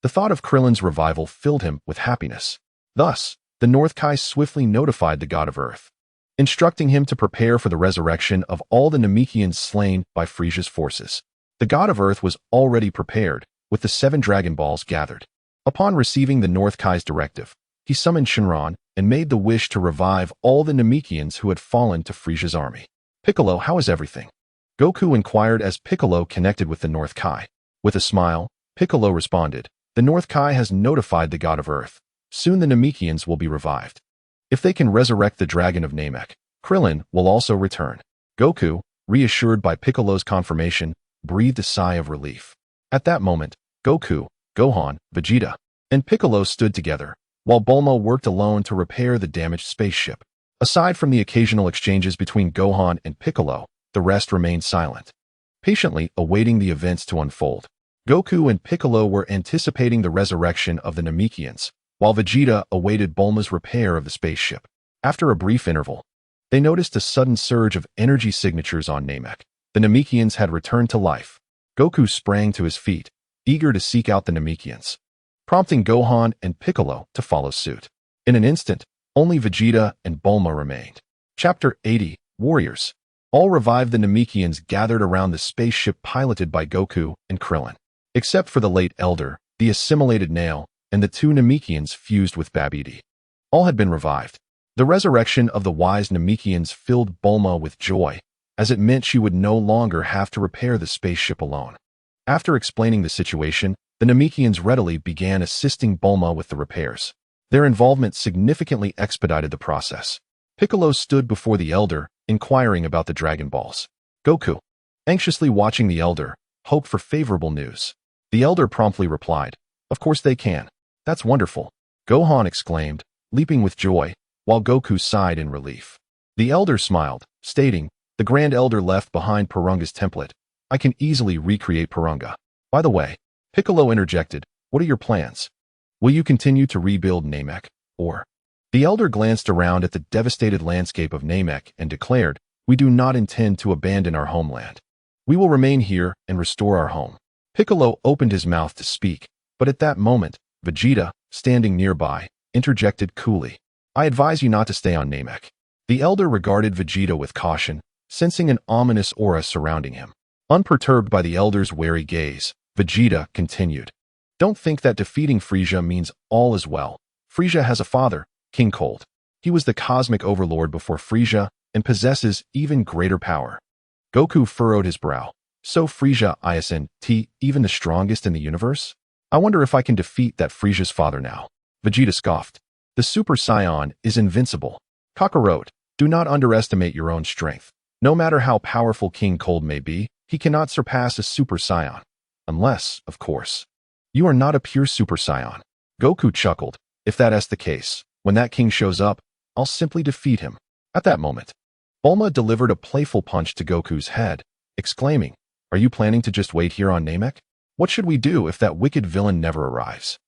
The thought of Krillin's revival filled him with happiness. Thus, the North Kai swiftly notified the God of Earth, instructing him to prepare for the resurrection of all the Namekians slain by Frieza's forces. The God of Earth was already prepared, with the 7 Dragon Balls gathered. Upon receiving the North Kai's directive, he summoned Shinran and made the wish to revive all the Namekians who had fallen to Frieza's army. "Piccolo, how is everything?" Goku inquired as Piccolo connected with the North Kai. With a smile, Piccolo responded, "The North Kai has notified the God of Earth. Soon the Namekians will be revived. If they can resurrect the Dragon of Namek, Krillin will also return. Goku, reassured by Piccolo's confirmation, breathed a sigh of relief. At that moment, Goku, Gohan, Vegeta, and Piccolo stood together, while Bulma worked alone to repair the damaged spaceship. Aside from the occasional exchanges between Gohan and Piccolo, the rest remained silent, patiently awaiting the events to unfold. Goku and Piccolo were anticipating the resurrection of the Namekians, while Vegeta awaited Bulma's repair of the spaceship. After a brief interval, they noticed a sudden surge of energy signatures on Namek. The Namekians had returned to life. Goku sprang to his feet, eager to seek out the Namekians, prompting Gohan and Piccolo to follow suit. In an instant, only Vegeta and Bulma remained. Chapter 80, Warriors. All revived the Namekians gathered around the spaceship piloted by Goku and Krillin. Except for the late Elder, the assimilated Nail, and the two Namekians fused with Babidi. All had been revived. The resurrection of the wise Namekians filled Bulma with joy, as it meant she would no longer have to repair the spaceship alone. After explaining the situation, the Namekians readily began assisting Bulma with the repairs. Their involvement significantly expedited the process. Piccolo stood before the Elder, inquiring about the Dragon Balls. Goku, anxiously watching the Elder, hoped for favorable news. The Elder promptly replied, "Of course they can. That's wonderful." Gohan exclaimed, leaping with joy, while Goku sighed in relief. The Elder smiled, stating, "The Grand Elder left behind Purunga's template. I can easily recreate Purunga. By the way," Piccolo interjected, "what are your plans? Will you continue to rebuild Namek, or?" The Elder glanced around at the devastated landscape of Namek and declared, "We do not intend to abandon our homeland. We will remain here and restore our home." Piccolo opened his mouth to speak, but at that moment, Vegeta, standing nearby, interjected coolly, "I advise you not to stay on Namek." The Elder regarded Vegeta with caution, sensing an ominous aura surrounding him. Unperturbed by the Elder's wary gaze, Vegeta continued, "Don't think that defeating Frieza means all is well. Frieza has a father, King Cold. He was the cosmic overlord before Frieza and possesses even greater power." Goku furrowed his brow. "So Frieza isn't even the strongest in the universe? I wonder if I can defeat that Frieza's father now." Vegeta scoffed. "The Super Saiyan is invincible. Kakarot, do not underestimate your own strength. No matter how powerful King Cold may be, he cannot surpass a Super Saiyan. Unless, of course, you are not a pure Super Saiyan." Goku chuckled. "If that is the case, when that king shows up, I'll simply defeat him." At that moment, Bulma delivered a playful punch to Goku's head, exclaiming, "Are you planning to just wait here on Namek? What should we do if that wicked villain never arrives?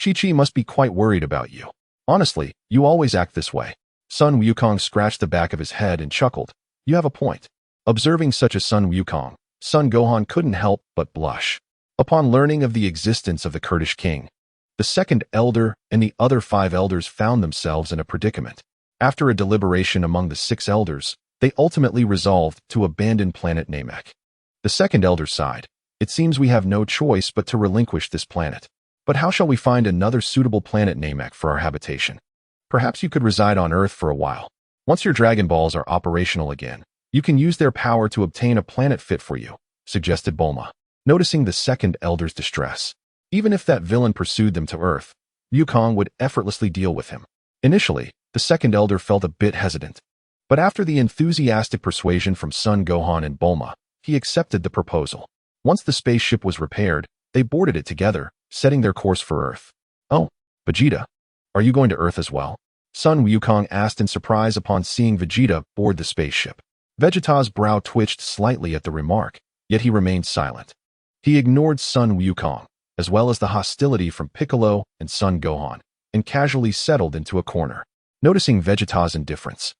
Chi-Chi must be quite worried about you. Honestly, you always act this way." Sun Wukong scratched the back of his head and chuckled. "You have a point." Observing such a Sun Wukong, Son Gohan couldn't help but blush. Upon learning of the existence of the Kurdish king, the second elder and the other 5 elders found themselves in a predicament. After a deliberation among the 6 elders, they ultimately resolved to abandon planet Namek. The second elder sighed. "It seems we have no choice but to relinquish this planet. But how shall we find another suitable planet Namek for our habitation? Perhaps you could reside on Earth for a while. Once your Dragon Balls are operational again, you can use their power to obtain a planet fit for you," suggested Bulma, noticing the second elder's distress. Even if that villain pursued them to Earth, Wukong would effortlessly deal with him. Initially, the second elder felt a bit hesitant, but after the enthusiastic persuasion from Son Gohan and Bulma, he accepted the proposal. Once the spaceship was repaired, they boarded it together, setting their course for Earth. "Oh, Vegeta, are you going to Earth as well?" Son Wukong asked in surprise upon seeing Vegeta board the spaceship. Vegeta's brow twitched slightly at the remark, yet he remained silent. He ignored Son Wukong, as well as the hostility from Piccolo and Son Gohan, and casually settled into a corner. Noticing Vegeta's indifference,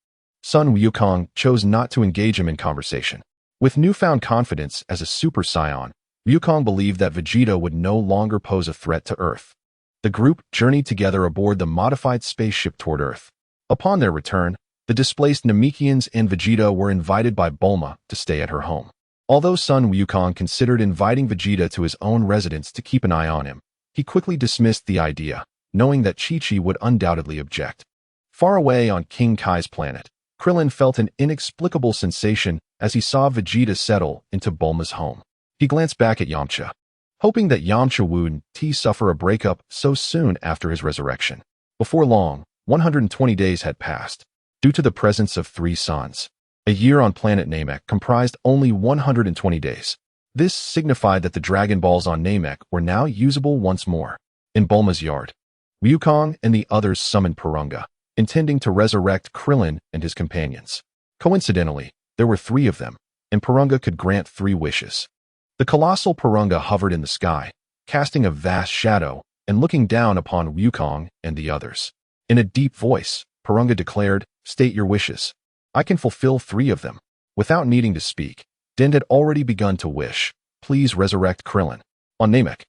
Son Wukong chose not to engage him in conversation. With newfound confidence as a Super Saiyan, Wukong believed that Vegeta would no longer pose a threat to Earth. The group journeyed together aboard the modified spaceship toward Earth. Upon their return, the displaced Namekians and Vegeta were invited by Bulma to stay at her home. Although Son Wukong considered inviting Vegeta to his own residence to keep an eye on him, he quickly dismissed the idea, knowing that Chi-Chi would undoubtedly object. Far away on King Kai's planet, Krillin felt an inexplicable sensation as he saw Vegeta settle into Bulma's home. He glanced back at Yamcha, hoping that Yamcha wouldn't suffer a breakup so soon after his resurrection. Before long, 120 days had passed. Due to the presence of 3 suns, a year on planet Namek comprised only 120 days. This signified that the Dragon Balls on Namek were now usable once more. In Bulma's yard, Wukong and the others summoned Porunga, intending to resurrect Krillin and his companions. Coincidentally, there were 3 of them, and Porunga could grant 3 wishes. The colossal Porunga hovered in the sky, casting a vast shadow and looking down upon Wukong and the others. In a deep voice, Porunga declared, "State your wishes. I can fulfill 3 of them." Without needing to speak, Din had already begun to wish, "Please resurrect Krillin." On Namek,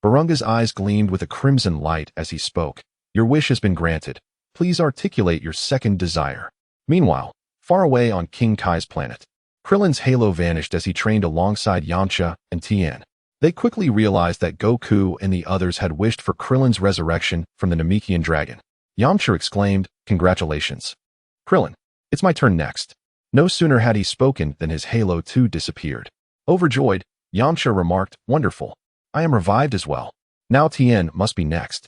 Porunga's eyes gleamed with a crimson light as he spoke. "Your wish has been granted. Please articulate your second desire." Meanwhile, far away on King Kai's planet, Krillin's halo vanished as he trained alongside Yamcha and Tien. They quickly realized that Goku and the others had wished for Krillin's resurrection from the Namekian dragon. Yamcha exclaimed, "Congratulations, Krillin. It's my turn next." No sooner had he spoken than his halo too disappeared. Overjoyed, Yamcha remarked, "Wonderful. I am revived as well. Now Tien must be next."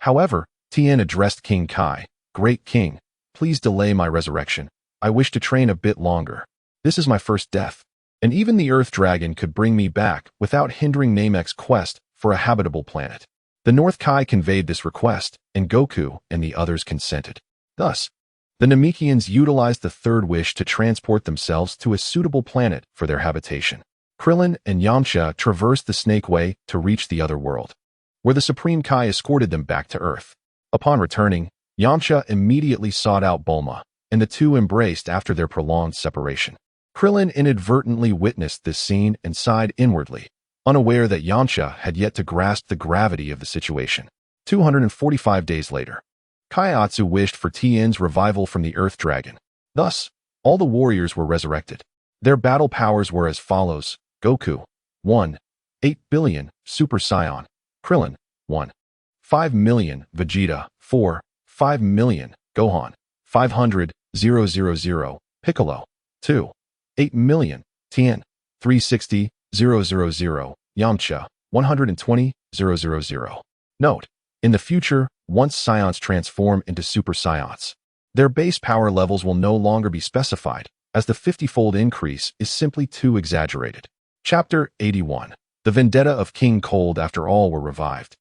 However, Tien addressed King Kai, "Great King, please delay my resurrection. I wish to train a bit longer. This is my first death, and even the Earth Dragon could bring me back without hindering Namek's quest for a habitable planet." The North Kai conveyed this request, and Goku and the others consented. Thus, the Namekians utilized the third wish to transport themselves to a suitable planet for their habitation. Krillin and Yamcha traversed the Snake Way to reach the other world, where the Supreme Kai escorted them back to Earth. Upon returning, Yamcha immediately sought out Bulma, and the two embraced after their prolonged separation. Krillin inadvertently witnessed this scene and sighed inwardly, unaware that Yamcha had yet to grasp the gravity of the situation. 245 days later, Kaiatsu wished for Tien's revival from the Earth Dragon. Thus, all the warriors were resurrected. Their battle powers were as follows: Goku, 1. 8 billion, Super Saiyan. Krillin, 1. 5 million, Vegeta, 4. 5 million, Gohan, 500,000, Piccolo, 2. 8 million, Tien, 360,000, Yamcha, 120,000. Note: in the future, once Saiyans transform into Super Saiyans, their base power levels will no longer be specified, as the 50-fold increase is simply too exaggerated. Chapter 81. The Vendetta of King Cold. After all were revived,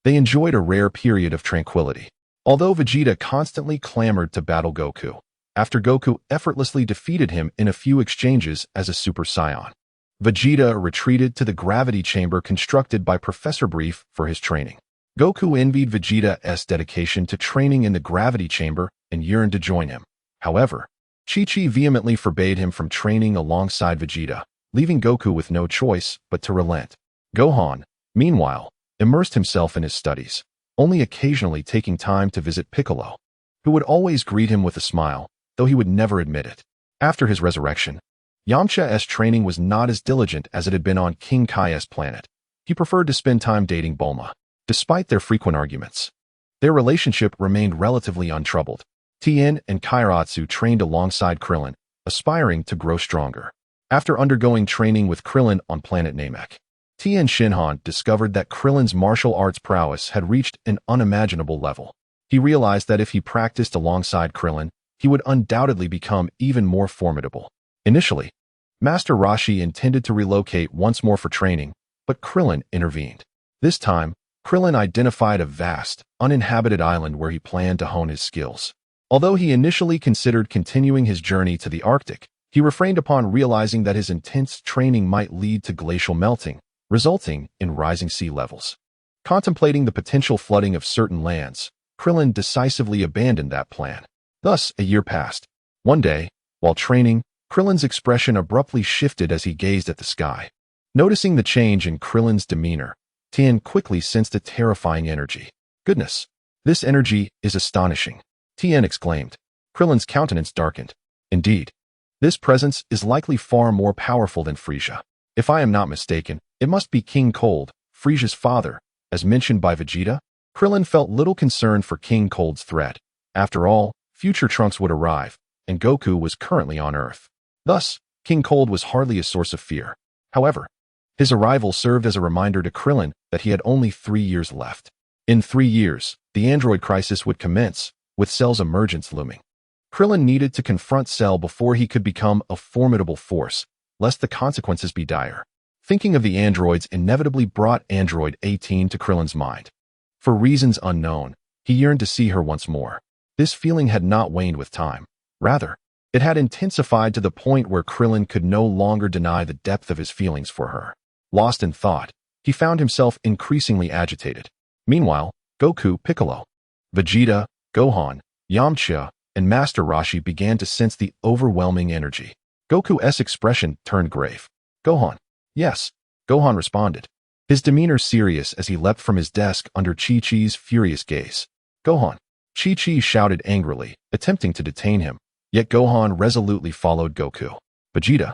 they enjoyed a rare period of tranquility. Although Vegeta constantly clamored to battle Goku, after Goku effortlessly defeated him in a few exchanges as a Super Saiyan, Vegeta retreated to the gravity chamber constructed by Professor Brief for his training. Goku envied Vegeta's dedication to training in the gravity chamber and yearned to join him. However, Chi-Chi vehemently forbade him from training alongside Vegeta, leaving Goku with no choice but to relent. Gohan, meanwhile, immersed himself in his studies, only occasionally taking time to visit Piccolo, who would always greet him with a smile, though he would never admit it. After his resurrection, Yamcha's training was not as diligent as it had been on King Kai's planet. He preferred to spend time dating Bulma. Despite their frequent arguments, their relationship remained relatively untroubled. Tien and Kairatsu trained alongside Krillin, aspiring to grow stronger. After undergoing training with Krillin on planet Namek, Tien Shinhan discovered that Krillin's martial arts prowess had reached an unimaginable level. He realized that if he practiced alongside Krillin, he would undoubtedly become even more formidable. Initially, Master Roshi intended to relocate once more for training, but Krillin intervened. This time, Krillin identified a vast, uninhabited island where he planned to hone his skills. Although he initially considered continuing his journey to the Arctic, he refrained upon realizing that his intense training might lead to glacial melting, resulting in rising sea levels. Contemplating the potential flooding of certain lands, Krillin decisively abandoned that plan. Thus, a year passed. One day, while training, Krillin's expression abruptly shifted as he gazed at the sky. Noticing the change in Krillin's demeanor, Tien quickly sensed a terrifying energy. "Goodness, this energy is astonishing," Tien exclaimed. Krillin's countenance darkened. "Indeed, this presence is likely far more powerful than Frieza. If I am not mistaken, it must be King Cold, Frieza's father, as mentioned by Vegeta." Krillin felt little concern for King Cold's threat. After all, future Trunks would arrive, and Goku was currently on Earth. Thus, King Cold was hardly a source of fear. However, his arrival served as a reminder to Krillin that he had only 3 years left. In 3 years, the android crisis would commence, with Cell's emergence looming. Krillin needed to confront Cell before he could become a formidable force, lest the consequences be dire. Thinking of the androids inevitably brought Android 18 to Krillin's mind. For reasons unknown, he yearned to see her once more. This feeling had not waned with time. Rather, it had intensified to the point where Krillin could no longer deny the depth of his feelings for her. Lost in thought, he found himself increasingly agitated. Meanwhile, Goku, Piccolo, Vegeta, Gohan, Yamcha, and Master Roshi began to sense the overwhelming energy. Goku's expression turned grave. Gohan. Yes, Gohan responded, his demeanor serious as he leapt from his desk under Chi-Chi's furious gaze. Gohan. Chi-Chi shouted angrily, attempting to detain him, yet Gohan resolutely followed Goku. Vegeta,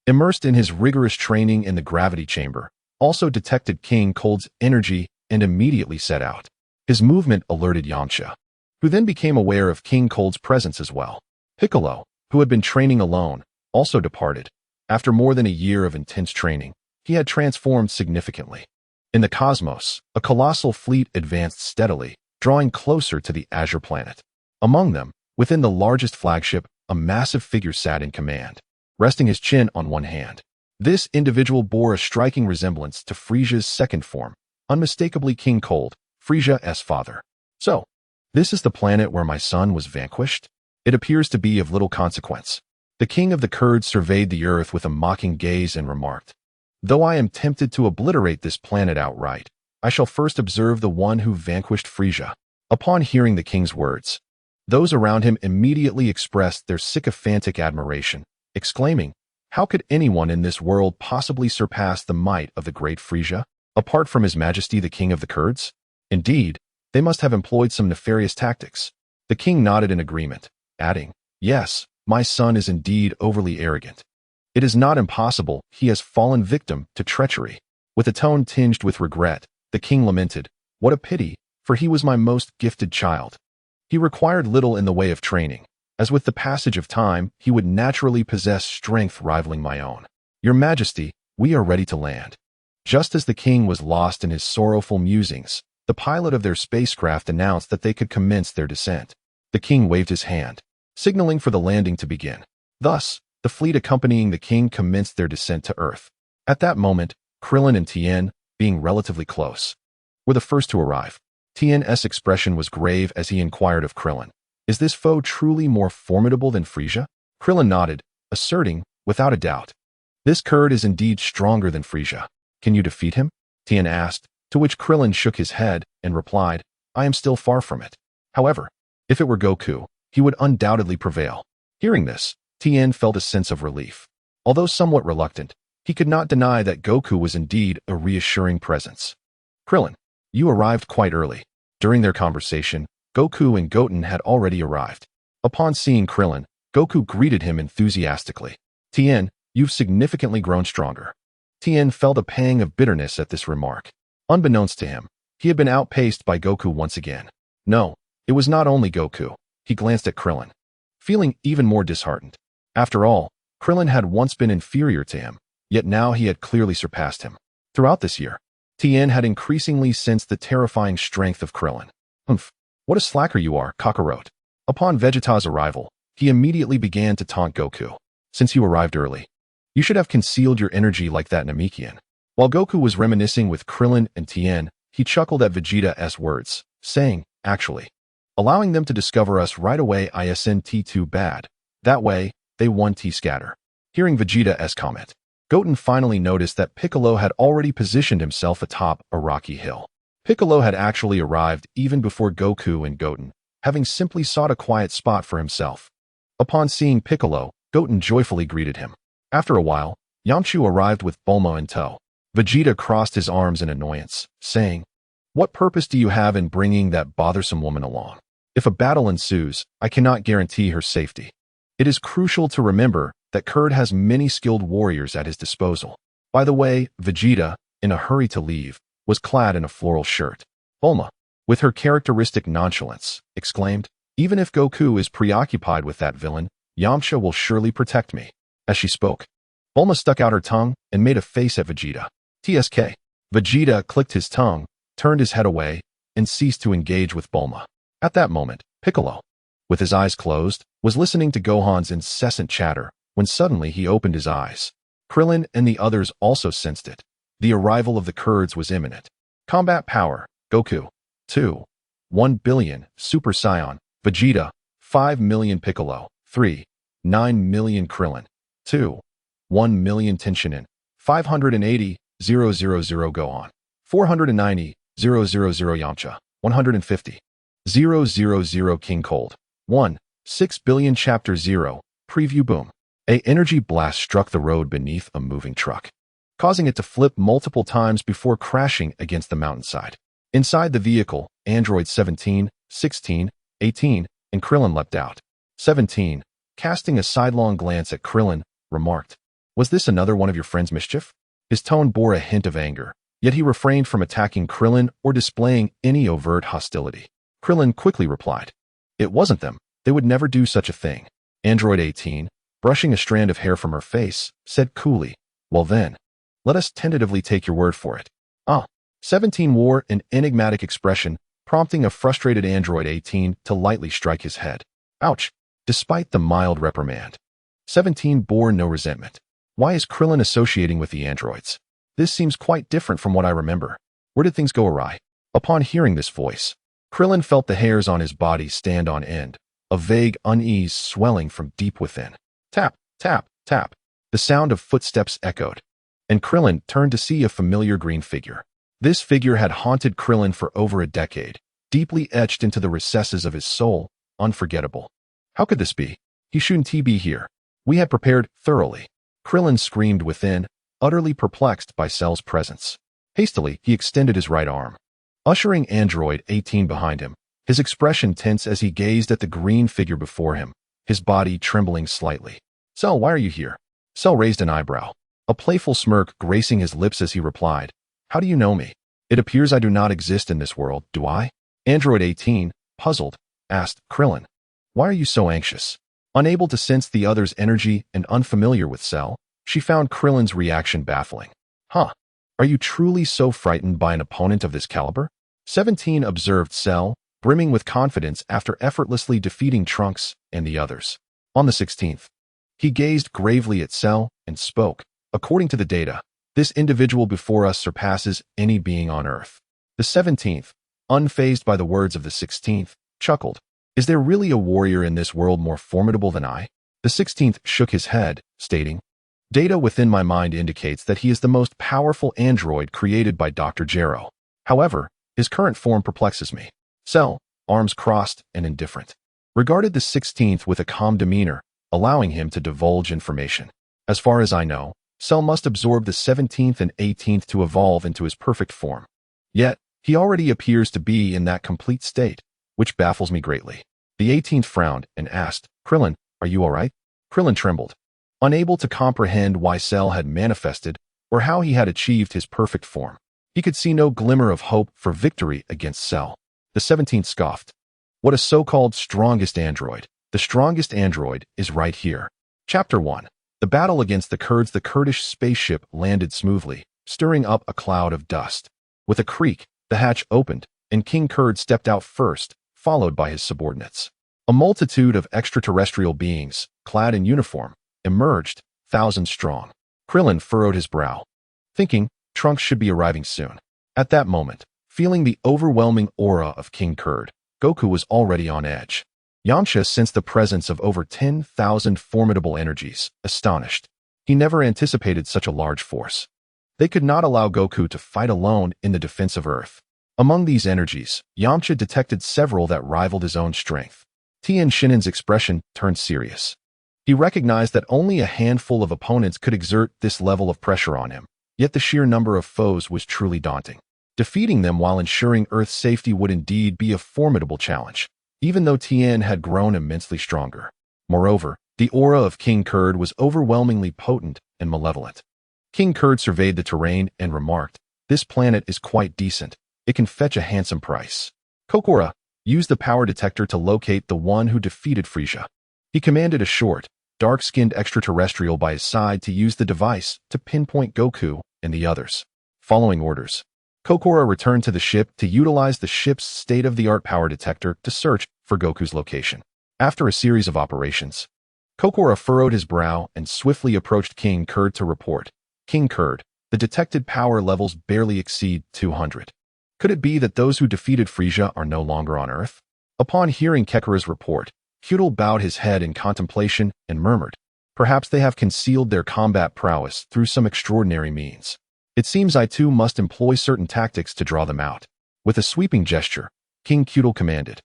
immersed in his rigorous training in the gravity chamber, also detected King Cold's energy and immediately set out. His movement alerted Yamcha, who then became aware of King Cold's presence as well. Piccolo, who had been training alone, also departed. After more than a year of intense training, he had transformed significantly. In the cosmos, a colossal fleet advanced steadily, drawing closer to the Azure planet. Among them, within the largest flagship, a massive figure sat in command, resting his chin on one hand. This individual bore a striking resemblance to Frisia's second form, unmistakably King Cold, Frisia's father. So, this is the planet where my son was vanquished? It appears to be of little consequence. The king of the Kurds surveyed the earth with a mocking gaze and remarked, though I am tempted to obliterate this planet outright, I shall first observe the one who vanquished Frisia. Upon hearing the king's words, those around him immediately expressed their sycophantic admiration, exclaiming, how could anyone in this world possibly surpass the might of the great Frisia, apart from His Majesty the King of the Kurds? Indeed, they must have employed some nefarious tactics. The king nodded in agreement, adding, yes, my son is indeed overly arrogant. It is not impossible he has fallen victim to treachery. With a tone tinged with regret, the king lamented, what a pity, for he was my most gifted child. He required little in the way of training, as with the passage of time he would naturally possess strength rivaling my own. Your Majesty, we are ready to land. Just as the king was lost in his sorrowful musings, the pilot of their spacecraft announced that they could commence their descent. The king waved his hand, signaling for the landing to begin. Thus, the fleet accompanying the king commenced their descent to Earth. At that moment, Krillin and Tien, being relatively close, were the first to arrive. Tien's expression was grave as he inquired of Krillin, is this foe truly more formidable than Frisia? Krillin nodded, asserting, without a doubt, this Kurd is indeed stronger than Frisia. Can you defeat him? Tien asked, to which Krillin shook his head and replied, I am still far from it. However, if it were Goku, he would undoubtedly prevail. Hearing this, Tien felt a sense of relief. Although somewhat reluctant, he could not deny that Goku was indeed a reassuring presence. Krillin, you arrived quite early. During their conversation, Goku and Goten had already arrived. Upon seeing Krillin, Goku greeted him enthusiastically. Tien, you've significantly grown stronger. Tien felt a pang of bitterness at this remark. Unbeknownst to him, he had been outpaced by Goku once again. No, it was not only Goku. He glanced at Krillin, feeling even more disheartened. After all, Krillin had once been inferior to him, yet now he had clearly surpassed him. Throughout this year, Tien had increasingly sensed the terrifying strength of Krillin. Humph, what a slacker you are, Kakarot. Upon Vegeta's arrival, he immediately began to taunt Goku. Since you arrived early, you should have concealed your energy like that Namekian. While Goku was reminiscing with Krillin and Tien, he chuckled at Vegeta's words, saying, actually, allowing them to discover us right away isn't too bad. That way, they won scatter. Hearing Vegeta's comment, Goten finally noticed that Piccolo had already positioned himself atop a rocky hill. Piccolo had actually arrived even before Goku and Goten, having simply sought a quiet spot for himself. Upon seeing Piccolo, Goten joyfully greeted him. After a while, Yamcha arrived with Bulma in tow. Vegeta crossed his arms in annoyance, saying, what purpose do you have in bringing that bothersome woman along? If a battle ensues, I cannot guarantee her safety. It is crucial to remember that Kurd has many skilled warriors at his disposal. By the way, Vegeta, in a hurry to leave, was clad in a floral shirt. Bulma, with her characteristic nonchalance, exclaimed, even if Goku is preoccupied with that villain, Yamcha will surely protect me. As she spoke, Bulma stuck out her tongue and made a face at Vegeta. TSK. Vegeta clicked his tongue, turned his head away, and ceased to engage with Bulma. At that moment, Piccolo, with his eyes closed, was listening to Gohan's incessant chatter when suddenly he opened his eyes. Krillin and the others also sensed it. The arrival of the Kurds was imminent. Combat power, Goku, 2. 1 billion, Super Saiyan, Vegeta, 5 million Piccolo, 3. 9 million Krillin, 2. 1 million Tien, 580, 000 Gohan, 490, 000 Yamcha, 150, 000 King Cold, 1. 6 billion Chapter 0, Preview Boom. A energy blast struck the road beneath a moving truck, causing it to flip multiple times before crashing against the mountainside. Inside the vehicle, androids 17, 16, 18, and Krillin leapt out. 17, casting a sidelong glance at Krillin, remarked, "Was this another one of your friend's mischief?" His tone bore a hint of anger, yet he refrained from attacking Krillin or displaying any overt hostility. Krillin quickly replied, "It wasn't them. They would never do such a thing." Android 18, brushing a strand of hair from her face, said coolly, "Well then, let us tentatively take your word for it." 17 wore an enigmatic expression, prompting a frustrated Android 18 to lightly strike his head. Ouch! Despite the mild reprimand, 17 bore no resentment. Why is Krillin associating with the androids? This seems quite different from what I remember. Where did things go awry? Upon hearing this voice, Krillin felt the hairs on his body stand on end, a vague unease swelling from deep within. Tap, tap, tap. The sound of footsteps echoed, and Krillin turned to see a familiar green figure. This figure had haunted Krillin for over a decade, deeply etched into the recesses of his soul, unforgettable. How could this be? He shouldn't be here. We had prepared thoroughly. Krillin screamed within, utterly perplexed by Cell's presence. Hastily, he extended his right arm, ushering Android 18 behind him, his expression tense as he gazed at the green figure before him, his body trembling slightly. "Cell, why are you here?" Cell raised an eyebrow, a playful smirk gracing his lips as he replied, "How do you know me? It appears I do not exist in this world, do I?" Android 18, puzzled, asked, "Krillin, why are you so anxious?" Unable to sense the other's energy and unfamiliar with Cell, she found Krillin's reaction baffling. Are you truly so frightened by an opponent of this caliber? 17 observed Cell, brimming with confidence after effortlessly defeating Trunks and the others. On the 16th, he gazed gravely at Cell and spoke, "According to the data, this individual before us surpasses any being on Earth." The 17th, unfazed by the words of the 16th, chuckled. "Is there really a warrior in this world more formidable than I?" The 16th shook his head, stating, "Data within my mind indicates that he is the most powerful android created by Dr. Gero. However, his current form perplexes me." Cell, arms crossed and indifferent, regarded the 16th with a calm demeanor, allowing him to divulge information. "As far as I know, Cell must absorb the 17th and 18th to evolve into his perfect form. Yet, he already appears to be in that complete state, which baffles me greatly." The 18th frowned and asked, "Krillin, are you all right?" Krillin trembled, unable to comprehend why Cell had manifested or how he had achieved his perfect form. He could see no glimmer of hope for victory against Cell. The 17th scoffed. "What a so-called strongest android. The strongest android is right here." Chapter 1. The battle against the Kurds. The Kurdish spaceship landed smoothly, stirring up a cloud of dust. With a creak, the hatch opened, and King Kurd stepped out first, followed by his subordinates. A multitude of extraterrestrial beings, clad in uniform, emerged, thousands strong. Krillin furrowed his brow, thinking Trunks should be arriving soon. At that moment, feeling the overwhelming aura of King Kurd, Goku was already on edge. Yamcha sensed the presence of over 10,000 formidable energies, astonished. He never anticipated such a large force. They could not allow Goku to fight alone in the defense of Earth. Among these energies, Yamcha detected several that rivaled his own strength. Tien Shinnen's expression turned serious. He recognized that only a handful of opponents could exert this level of pressure on him, yet the sheer number of foes was truly daunting. Defeating them while ensuring Earth's safety would indeed be a formidable challenge, even though Tien had grown immensely stronger. Moreover, the aura of King Kurd was overwhelmingly potent and malevolent. King Kurd surveyed the terrain and remarked, "This planet is quite decent. It can fetch a handsome price." Kokora used the power detector to locate the one who defeated Frisia. He commanded a short, dark-skinned extraterrestrial by his side to use the device to pinpoint Goku and the others. Following orders, Kokora returned to the ship to utilize the ship's state-of-the-art power detector to search for Goku's location. After a series of operations, Kokora furrowed his brow and swiftly approached King Kurd to report. King Kurd, the detected power levels barely exceed 200. Could it be that those who defeated Frieza are no longer on Earth? Upon hearing Kokora's report, Kyudel bowed his head in contemplation and murmured, "Perhaps they have concealed their combat prowess through some extraordinary means. It seems I too must employ certain tactics to draw them out." With a sweeping gesture, King Kyudel commanded,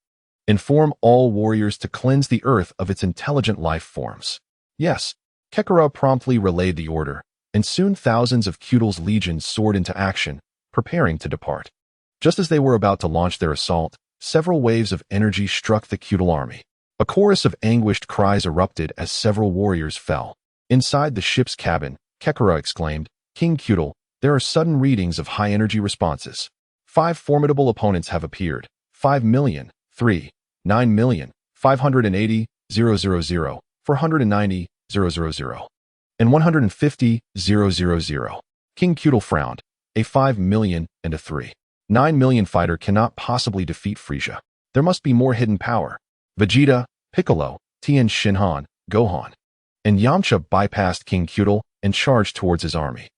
"Inform all warriors to cleanse the earth of its intelligent life forms." Yes, Kokora promptly relayed the order, and soon thousands of Kyudel's legions soared into action, preparing to depart. Just as they were about to launch their assault, several waves of energy struck the Kyudel army. A chorus of anguished cries erupted as several warriors fell. Inside the ship's cabin, Kokora exclaimed, "King Kyudel, there are sudden readings of high-energy responses. 5 formidable opponents have appeared. 5,000,000, 9,580,000, 490,000, and 150,000. King Kyudel frowned. A 5,000,000 and a 3,900,000 fighter cannot possibly defeat Frieza. There must be more hidden power. Vegeta, Piccolo, Tien, Shinhan, Gohan, and Yamcha bypassed King Kyudel and charged towards his army.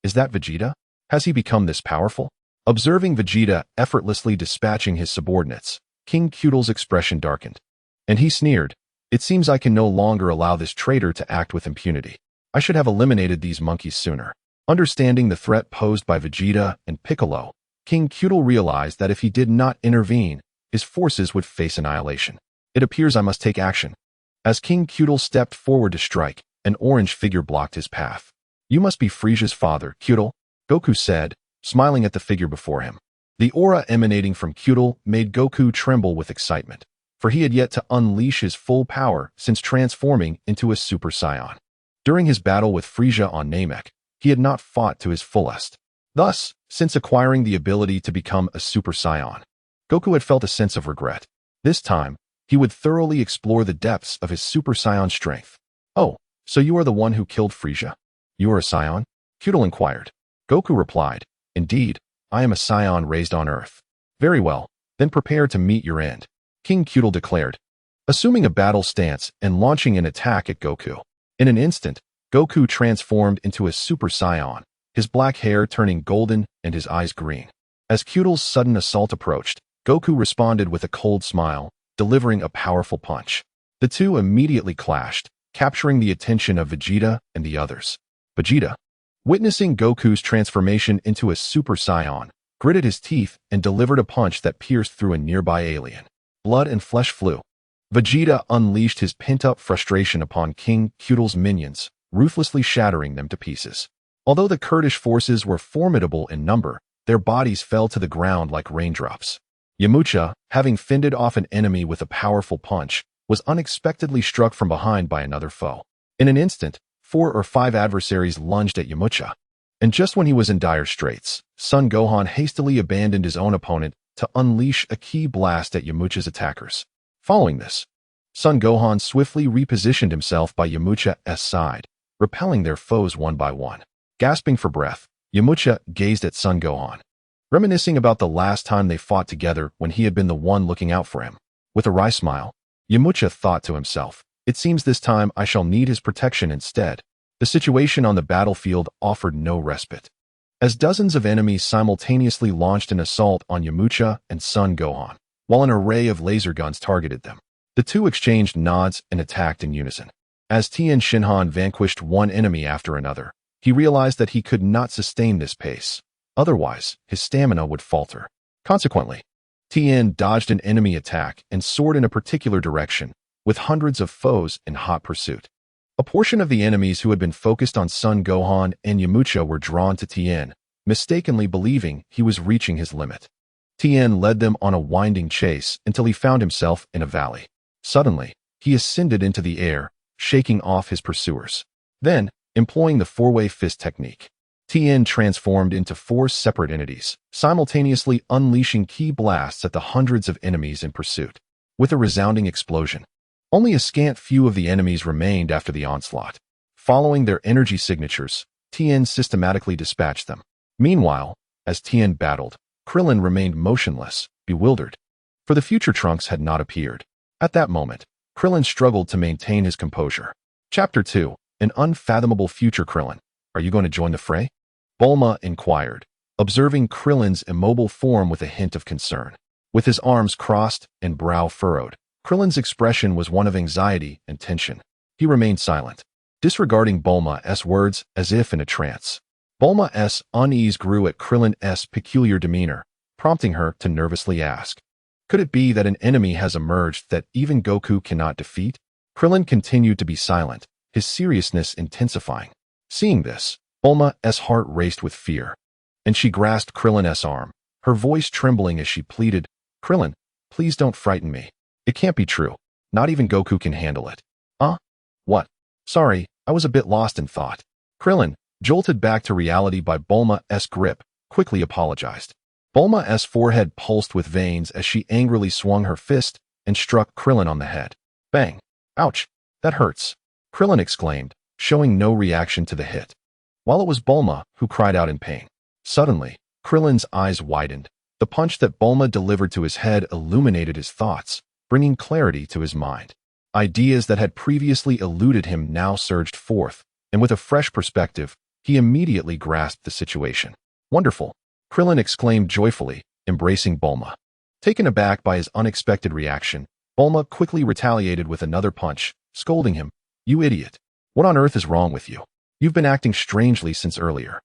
Is that Vegeta? Has he become this powerful? Observing Vegeta effortlessly dispatching his subordinates, King Kyudel's expression darkened. And he sneered, "It seems I can no longer allow this traitor to act with impunity. I should have eliminated these monkeys sooner." Understanding the threat posed by Vegeta and Piccolo, King Kyudel realized that if he did not intervene, his forces would face annihilation. "It appears I must take action." As King Kyudel stepped forward to strike, an orange figure blocked his path. "You must be Frieza's father, Kyudel," Goku said, smiling at the figure before him. The aura emanating from Kyudel made Goku tremble with excitement, for he had yet to unleash his full power since transforming into a Super Saiyan. During his battle with Frieza on Namek, he had not fought to his fullest. Thus, since acquiring the ability to become a Super Saiyan, Goku had felt a sense of regret. This time, he would thoroughly explore the depths of his Super Saiyan strength. "Oh, so you are the one who killed Frieza? You are a Saiyan?" Kyudel inquired. Goku replied, "Indeed, I am a Saiyan raised on Earth." "Very well, then prepare to meet your end," King Kyudel declared, assuming a battle stance and launching an attack at Goku. In an instant, Goku transformed into a Super Saiyan, his black hair turning golden and his eyes green. As Kyudel's sudden assault approached, Goku responded with a cold smile, delivering a powerful punch. The two immediately clashed, capturing the attention of Vegeta and the others. Vegeta, witnessing Goku's transformation into a Super Saiyan, gritted his teeth and delivered a punch that pierced through a nearby alien. Blood and flesh flew. Vegeta unleashed his pent-up frustration upon King Kyudel's minions, ruthlessly shattering them to pieces. Although the Kurdish forces were formidable in number, their bodies fell to the ground like raindrops. Yamcha, having fended off an enemy with a powerful punch, was unexpectedly struck from behind by another foe. In an instant, 4 or 5 adversaries lunged at Yamcha. And just when he was in dire straits, Son Gohan hastily abandoned his own opponent to unleash a ki blast at Yamcha's attackers. Following this, Son Gohan swiftly repositioned himself by Yamcha's side, repelling their foes one by one. Gasping for breath, Yamcha gazed at Son Gohan, reminiscing about the last time they fought together when he had been the one looking out for him. With a wry smile, Yamcha thought to himself, "It seems this time I shall need his protection instead." The situation on the battlefield offered no respite, as dozens of enemies simultaneously launched an assault on Yamcha and Son Gohan, while an array of laser guns targeted them. The two exchanged nods and attacked in unison. As Tien Shinhan vanquished one enemy after another, he realized that he could not sustain this pace. Otherwise, his stamina would falter. Consequently, Tien dodged an enemy attack and soared in a particular direction, with hundreds of foes in hot pursuit. A portion of the enemies who had been focused on Son Gohan and Yamcha were drawn to Tien, mistakenly believing he was reaching his limit. Tien led them on a winding chase until he found himself in a valley. Suddenly, he ascended into the air, shaking off his pursuers. Then, employing the four-way fist technique, Tien transformed into 4 separate entities, simultaneously unleashing ki blasts at the hundreds of enemies in pursuit. With a resounding explosion, only a scant few of the enemies remained after the onslaught. Following their energy signatures, Tien systematically dispatched them. Meanwhile, As Tien battled, Krillin remained motionless, bewildered. For the future Trunks had not appeared. At that moment, Krillin struggled to maintain his composure. Chapter 2. An unfathomable future. Krillin, are you going to join the fray? Bulma inquired, observing Krillin's immobile form with a hint of concern. With his arms crossed and brow furrowed, Krillin's expression was one of anxiety and tension. He remained silent, disregarding Bulma's words as if in a trance. Bulma's unease grew at Krillin's peculiar demeanor, prompting her to nervously ask, could it be that an enemy has emerged that even Goku cannot defeat? Krillin continued to be silent, his seriousness intensifying. Seeing this, Bulma's heart raced with fear, and she grasped Krillin's arm, her voice trembling as she pleaded, Krillin, please don't frighten me. It can't be true. Not even Goku can handle it. What? Sorry, I was a bit lost in thought. Krillin, jolted back to reality by Bulma's grip, quickly apologized. Bulma's forehead pulsed with veins as she angrily swung her fist and struck Krillin on the head. Bang! Ouch! That hurts! Krillin exclaimed, showing no reaction to the hit, while it was Bulma who cried out in pain. Suddenly, Krillin's eyes widened. The punch that Bulma delivered to his head illuminated his thoughts, bringing clarity to his mind. Ideas that had previously eluded him now surged forth, and with a fresh perspective, he immediately grasped the situation. Wonderful! Krillin exclaimed joyfully, embracing Bulma. Taken aback by his unexpected reaction, Bulma quickly retaliated with another punch, scolding him, You idiot! What on earth is wrong with you? You've been acting strangely since earlier.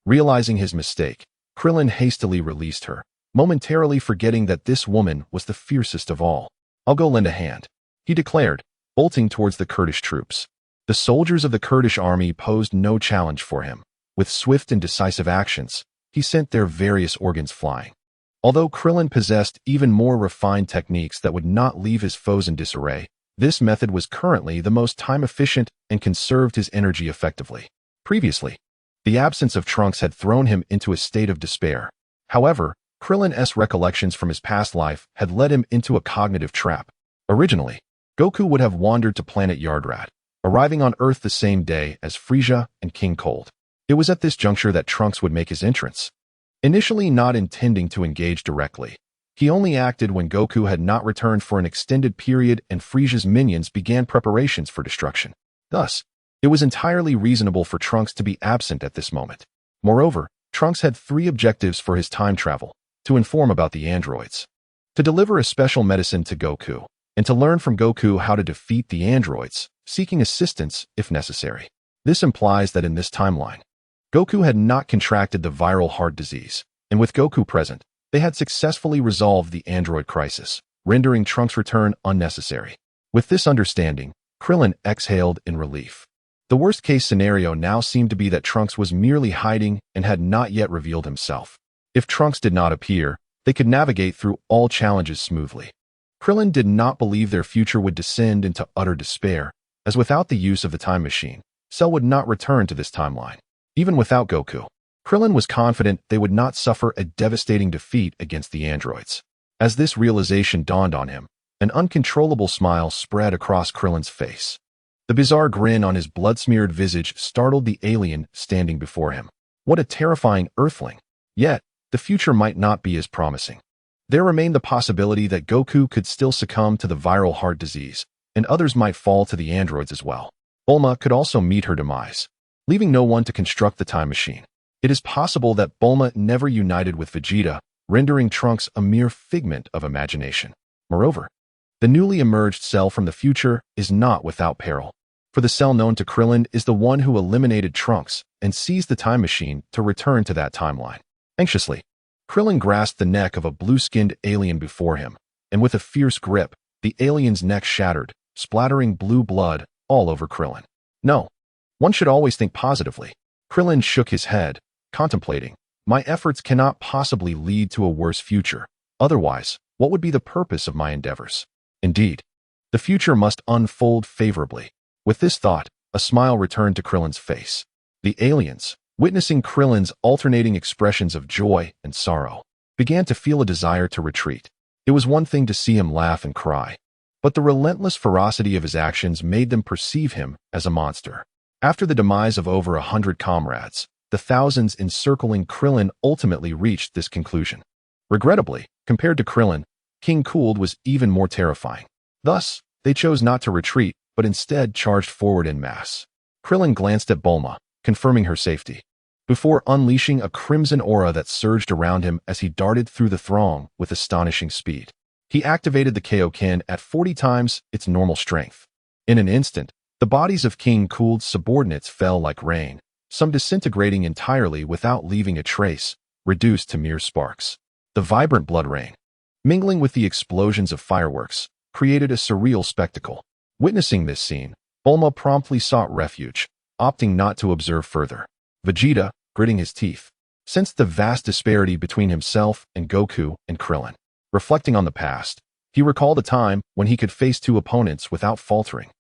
Realizing his mistake, Krillin hastily released her, momentarily forgetting that this woman was the fiercest of all. I'll go lend a hand, he declared, bolting towards the Kurdish troops. The soldiers of the Kurdish army posed no challenge for him. With swift and decisive actions, he sent their various organs flying. Although Krillin possessed even more refined techniques that would not leave his foes in disarray, this method was currently the most time-efficient and conserved his energy effectively. Previously, the absence of Trunks had thrown him into a state of despair. However, Krillin's recollections from his past life had led him into a cognitive trap. Originally, Goku would have wandered to planet Yardrat, arriving on Earth the same day as Frieza and King Cold. It was at this juncture that Trunks would make his entrance. Initially not intending to engage directly, he only acted when Goku had not returned for an extended period and Frieza's minions began preparations for destruction. Thus, it was entirely reasonable for Trunks to be absent at this moment. Moreover, Trunks had 3 objectives for his time travel: to inform about the androids, to deliver a special medicine to Goku, and to learn from Goku how to defeat the androids, seeking assistance if necessary. This implies that in this timeline, Goku had not contracted the viral heart disease, and with Goku present, they had successfully resolved the android crisis, rendering Trunks' return unnecessary. With this understanding, Krillin exhaled in relief. The worst-case scenario now seemed to be that Trunks was merely hiding and had not yet revealed himself. If Trunks did not appear, they could navigate through all challenges smoothly. Krillin did not believe their future would descend into utter despair, as without the use of the time machine, Cell would not return to this timeline. Even without Goku, Krillin was confident they would not suffer a devastating defeat against the androids. As this realization dawned on him, an uncontrollable smile spread across Krillin's face. The bizarre grin on his blood-smeared visage startled the alien standing before him. What a terrifying earthling! Yet, the future might not be as promising. There remained the possibility that Goku could still succumb to the viral heart disease, and others might fall to the androids as well. Bulma could also meet her demise, leaving no one to construct the time machine. It is possible that Bulma never united with Vegeta, rendering Trunks a mere figment of imagination. Moreover, the newly emerged Cell from the future is not without peril, for the Cell known to Krillin is the one who eliminated Trunks and seized the time machine to return to that timeline. Anxiously, Krillin grasped the neck of a blue-skinned alien before him, and with a fierce grip, the alien's neck shattered, splattering blue blood all over Krillin. No. One should always think positively. Krillin shook his head, contemplating, my efforts cannot possibly lead to a worse future. Otherwise, what would be the purpose of my endeavors? Indeed, the future must unfold favorably. With this thought, a smile returned to Krillin's face. The aliens, witnessing Krillin's alternating expressions of joy and sorrow, began to feel a desire to retreat. It was one thing to see him laugh and cry, but the relentless ferocity of his actions made them perceive him as a monster. After the demise of over 100 comrades, the thousands encircling Krillin ultimately reached this conclusion. Regrettably, compared to Krillin, King Cooled was even more terrifying. Thus, they chose not to retreat, but instead charged forward en masse. Krillin glanced at Bulma, confirming her safety, before unleashing a crimson aura that surged around him as he darted through the throng with astonishing speed. He activated the Kaioken at 40 times its normal strength. In an instant, the bodies of King Cooled's subordinates fell like rain, some disintegrating entirely without leaving a trace, reduced to mere sparks. The vibrant blood rain, mingling with the explosions of fireworks, created a surreal spectacle. Witnessing this scene, Bulma promptly sought refuge, opting not to observe further. Vegeta, gritting his teeth, sensed the vast disparity between himself and Goku and Krillin. Reflecting on the past, he recalled a time when he could face two opponents without faltering.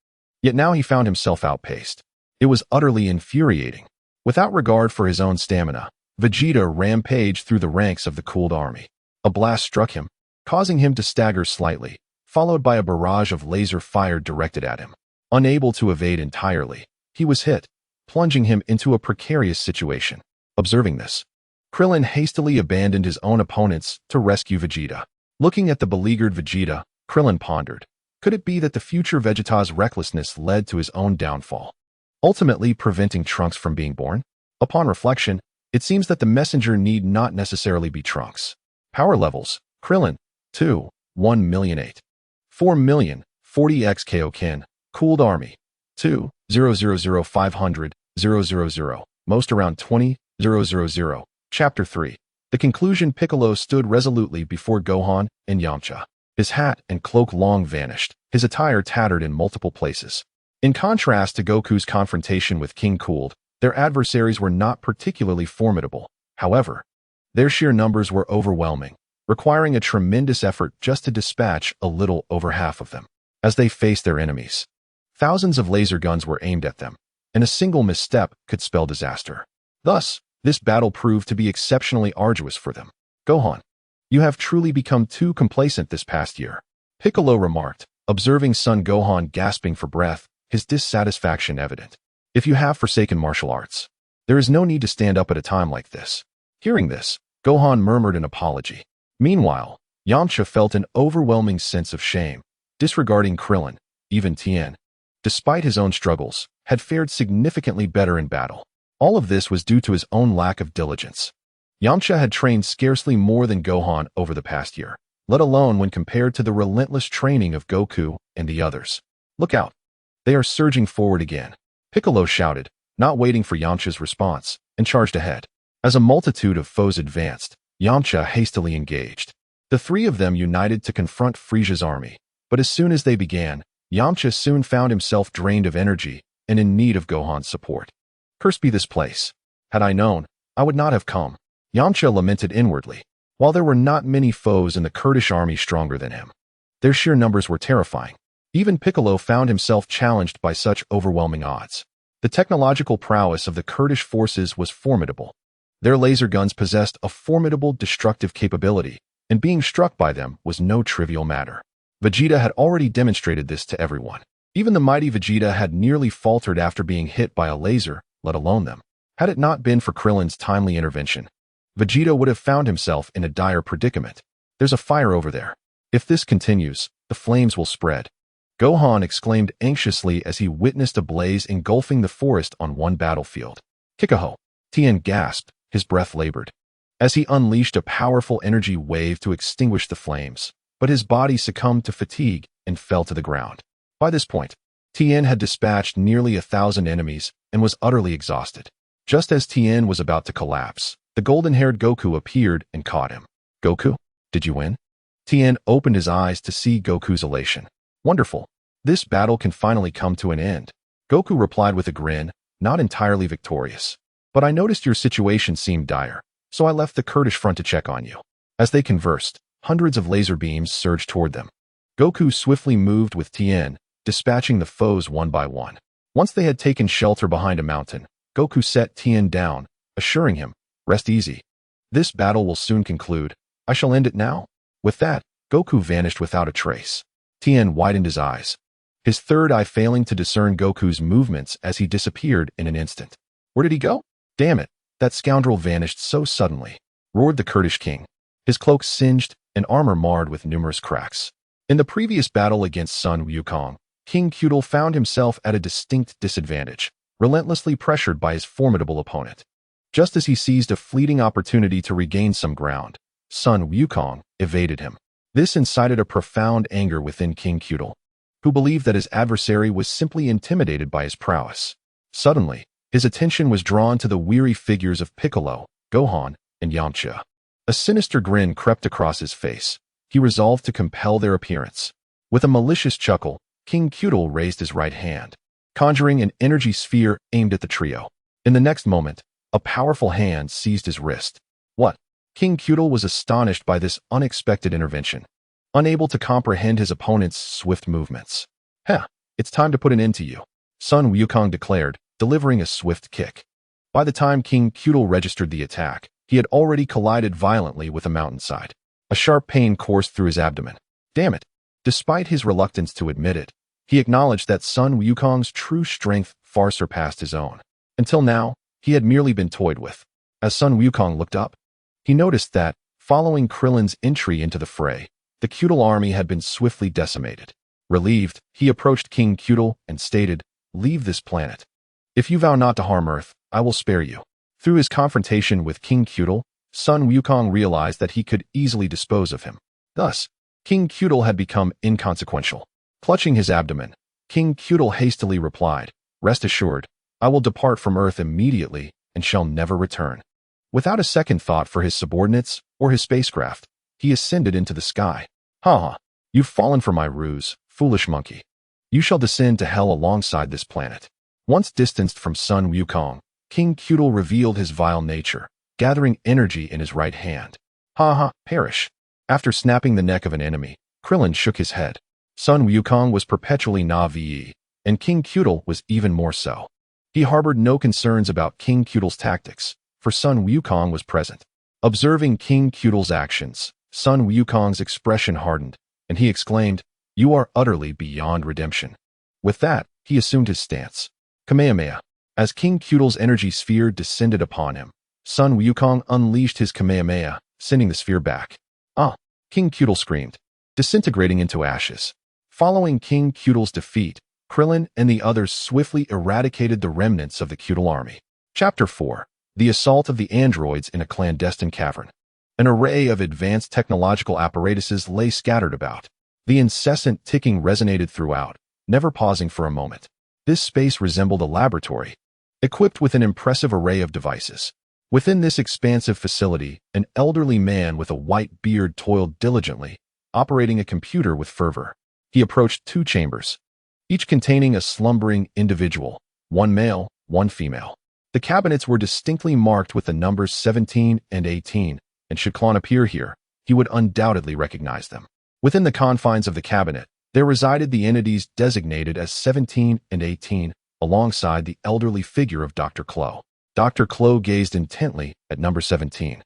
Yet now he found himself outpaced. It was utterly infuriating. Without regard for his own stamina, Vegeta rampaged through the ranks of the Cooled army. A blast struck him, causing him to stagger slightly, followed by a barrage of laser fire directed at him. Unable to evade entirely, he was hit, plunging him into a precarious situation. Observing this, Krillin hastily abandoned his own opponents to rescue Vegeta. Looking at the beleaguered Vegeta, Krillin pondered, could it be that the future Vegeta's recklessness led to his own downfall, ultimately preventing Trunks from being born? Upon reflection, it seems that the messenger need not necessarily be Trunks. Power levels: Krillin, 2, 1,000,008. 4,000,000, 40x Kaioken. Cooled Army, 2, 000,500, 000. Most around 20, 000. Chapter 3. The conclusion. Piccolo stood resolutely before Gohan and Yamcha. His hat and cloak long vanished, his attire tattered in multiple places. In contrast to Goku's confrontation with King Cooled, their adversaries were not particularly formidable. However, their sheer numbers were overwhelming, requiring a tremendous effort just to dispatch a little over half of them. As they faced their enemies, thousands of laser guns were aimed at them, and a single misstep could spell disaster. Thus, this battle proved to be exceptionally arduous for them. Gohan, you have truly become too complacent this past year, Piccolo remarked, observing son Gohan gasping for breath, his dissatisfaction evident. If you have forsaken martial arts, there is no need to stand up at a time like this. Hearing this, Gohan murmured an apology. Meanwhile, Yamcha felt an overwhelming sense of shame, disregarding Krillin. Even Tien, despite his own struggles, had fared significantly better in battle. All of this was due to his own lack of diligence. Yamcha had trained scarcely more than Gohan over the past year, let alone when compared to the relentless training of Goku and the others. Look out! They are surging forward again, Piccolo shouted, not waiting for Yamcha's response, and charged ahead. As a multitude of foes advanced, Yamcha hastily engaged. The three of them united to confront Frieza's army, but as soon as they began, Yamcha soon found himself drained of energy and in need of Gohan's support. Cursed be this place. Had I known, I would not have come, Yamcha lamented inwardly. While there were not many foes in the Kurdish army stronger than him, their sheer numbers were terrifying. Even Piccolo found himself challenged by such overwhelming odds. The technological prowess of the Kurdish forces was formidable. Their laser guns possessed a formidable destructive capability, and being struck by them was no trivial matter. Vegeta had already demonstrated this to everyone. Even the mighty Vegeta had nearly faltered after being hit by a laser, let alone them. Had it not been for Krillin's timely intervention, Vegeta would have found himself in a dire predicament. There's a fire over there. If this continues, the flames will spread, Gohan exclaimed anxiously as he witnessed a blaze engulfing the forest on one battlefield. Kikaho! Tien gasped, his breath labored, as he unleashed a powerful energy wave to extinguish the flames, but his body succumbed to fatigue and fell to the ground. By this point, Tien had dispatched nearly 1,000 enemies and was utterly exhausted. Just as Tien was about to collapse, the golden-haired Goku appeared and caught him. Goku, did you win? Tien opened his eyes to see Goku's elation. Wonderful. This battle can finally come to an end. Goku replied with a grin, not entirely victorious. But I noticed your situation seemed dire, so I left the Kurdish front to check on you. As they conversed, hundreds of laser beams surged toward them. Goku swiftly moved with Tien, dispatching the foes one by one. Once they had taken shelter behind a mountain, Goku set Tien down, assuring him, rest easy. This battle will soon conclude. I shall end it now. With that, Goku vanished without a trace. Tien widened his eyes, his third eye failing to discern Goku's movements as he disappeared in an instant. Where did he go? Damn it, That scoundrel vanished so suddenly, roared the Kurdish king, his cloak singed and armor marred with numerous cracks. In the previous battle against Sun Wukong, King Qutl found himself at a distinct disadvantage, relentlessly pressured by his formidable opponent. Just as he seized a fleeting opportunity to regain some ground, Sun Wukong evaded him. This incited a profound anger within King Qutl, who believed that his adversary was simply intimidated by his prowess. Suddenly, his attention was drawn to the weary figures of Piccolo, Gohan, and Yamcha. A sinister grin crept across his face. He resolved to compel their appearance. With a malicious chuckle, King Qutl raised his right hand, conjuring an energy sphere aimed at the trio. In the next moment, a powerful hand seized his wrist. What? King Qutl was astonished by this unexpected intervention, unable to comprehend his opponent's swift movements. It's time to put an end to you, Sun Wukong declared, delivering a swift kick. By the time King Qutl registered the attack, he had already collided violently with a mountainside. A sharp pain coursed through his abdomen. Damn it! Despite his reluctance to admit it, he acknowledged that Sun Wukong's true strength far surpassed his own. Until now, he had merely been toyed with. As Sun Wukong looked up, he noticed that, following Krillin's entry into the fray, the Qutl army had been swiftly decimated. Relieved, he approached King Qutl and stated, "Leave this planet. If you vow not to harm Earth, I will spare you." Through his confrontation with King Qutl, Sun Wukong realized that he could easily dispose of him. Thus, King Qutl had become inconsequential. Clutching his abdomen, King Qutl hastily replied, "Rest assured, I will depart from Earth immediately and shall never return." Without a second thought for his subordinates or his spacecraft, he ascended into the sky. "Ha! You've fallen for my ruse, foolish monkey. You shall descend to hell alongside this planet." Once distanced from Sun Wukong, King Qutl revealed his vile nature, gathering energy in his right hand. Perish. After snapping the neck of an enemy, Krillin shook his head. Sun Wukong was perpetually naive, and King Qutl was even more so. He harbored no concerns about King Qutl's tactics, for Sun Wukong was present. Observing King Qutl's actions, Sun Wukong's expression hardened, and he exclaimed, "You are utterly beyond redemption." With that, he assumed his stance. Kamehameha. As King Qutl's energy sphere descended upon him, Sun Wukong unleashed his Kamehameha, sending the sphere back. King Qutl screamed, disintegrating into ashes. Following King Qutl's defeat, Krillin and the others swiftly eradicated the remnants of the Qutl army. Chapter 4. The Assault of the Androids in a Clandestine Cavern. An array of advanced technological apparatuses lay scattered about. The incessant ticking resonated throughout, never pausing for a moment. This space resembled a laboratory, equipped with an impressive array of devices. Within this expansive facility, an elderly man with a white beard toiled diligently, operating a computer with fervor. He approached two chambers, each containing a slumbering individual, one male, one female. The cabinets were distinctly marked with the numbers 17 and 18, and should Klon appear here, he would undoubtedly recognize them. Within the confines of the cabinet, there resided the entities designated as 17 and 18, alongside the elderly figure of Dr. Klo. Dr. Klo gazed intently at number 17,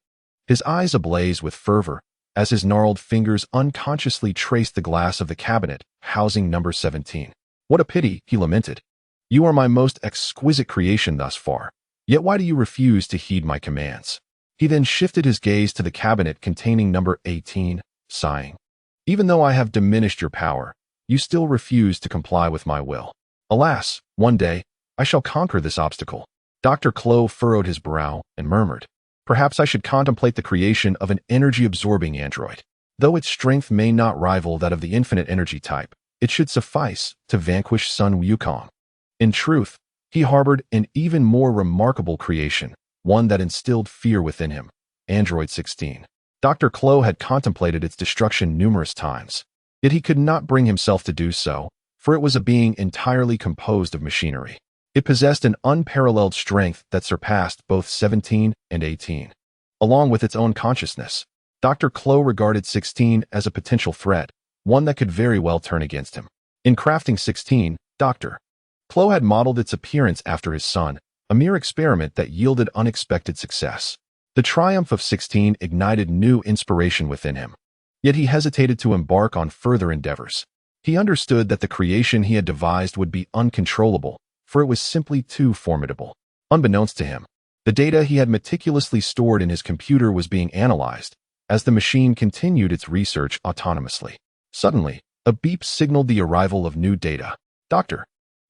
his eyes ablaze with fervor, as his gnarled fingers unconsciously traced the glass of the cabinet housing number 17. "What a pity," he lamented. "You are my most exquisite creation thus far, yet why do you refuse to heed my commands?" He then shifted his gaze to the cabinet containing number 18, sighing. "Even though I have diminished your power, you still refuse to comply with my will. Alas, one day, I shall conquer this obstacle." Dr. Klo furrowed his brow and murmured, "Perhaps I should contemplate the creation of an energy-absorbing android. Though its strength may not rival that of the infinite energy type, it should suffice to vanquish Sun Wukong." In truth, he harbored an even more remarkable creation, one that instilled fear within him, Android 16. Dr. Klo had contemplated its destruction numerous times, yet he could not bring himself to do so, for it was a being entirely composed of machinery. It possessed an unparalleled strength that surpassed both 17 and 18. Along with its own consciousness, Dr. Klo regarded 16 as a potential threat, one that could very well turn against him. In crafting 16, Dr. Klo had modeled its appearance after his son, a mere experiment that yielded unexpected success. The triumph of 16 ignited new inspiration within him. Yet he hesitated to embark on further endeavors. He understood that the creation he had devised would be uncontrollable, for it was simply too formidable. Unbeknownst to him, The data he had meticulously stored in his computer was being analyzed as the machine continued its research autonomously. Suddenly, a beep signaled the arrival of new data. Dr.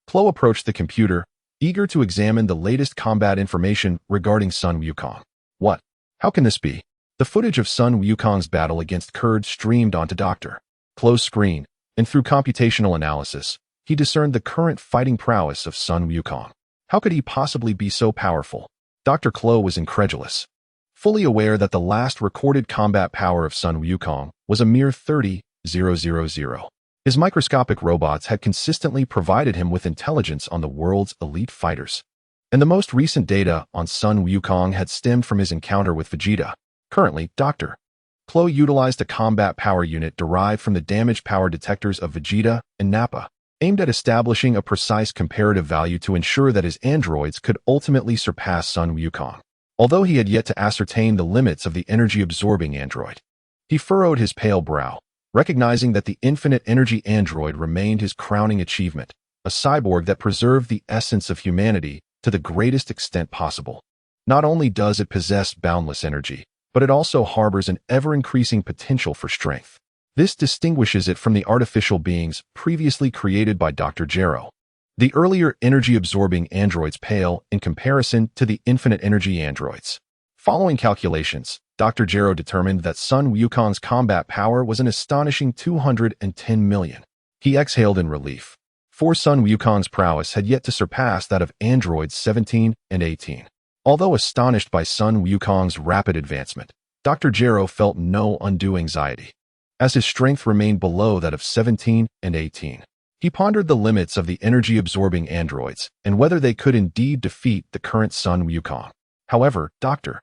Klo approached the computer, eager to examine the latest combat information regarding Sun Wukong. What? How can this be? The footage of Sun Wukong's battle against Kurd streamed onto Dr. Klo's screen, and through computational analysis, he discerned the current fighting prowess of Sun Wukong. How could he possibly be so powerful? Dr. Klo was incredulous, fully aware that the last recorded combat power of Sun Wukong was a mere 30,000. His microscopic robots had consistently provided him with intelligence on the world's elite fighters, and the most recent data on Sun Wukong had stemmed from his encounter with Vegeta. Currently, Dr. Klo utilized a combat power unit derived from the damage power detectors of Vegeta and Nappa, aimed at establishing a precise comparative value to ensure that his androids could ultimately surpass Sun Wukong. Although he had yet to ascertain the limits of the energy-absorbing android, he furrowed his pale brow, recognizing that the infinite energy android remained his crowning achievement, a cyborg that preserved the essence of humanity to the greatest extent possible. Not only does it possess boundless energy, but it also harbors an ever-increasing potential for strength. This distinguishes it from the artificial beings previously created by Dr. Gero. The earlier energy-absorbing androids pale in comparison to the infinite energy androids. Following calculations, Dr. Gero determined that Sun Wukong's combat power was an astonishing 210 million. He exhaled in relief, for Sun Wukong's prowess had yet to surpass that of androids 17 and 18. Although astonished by Sun Wukong's rapid advancement, Dr. Gero felt no undue anxiety, as his strength remained below that of 17 and 18. He pondered the limits of the energy-absorbing androids and whether they could indeed defeat the current Sun Wukong. However, Dr.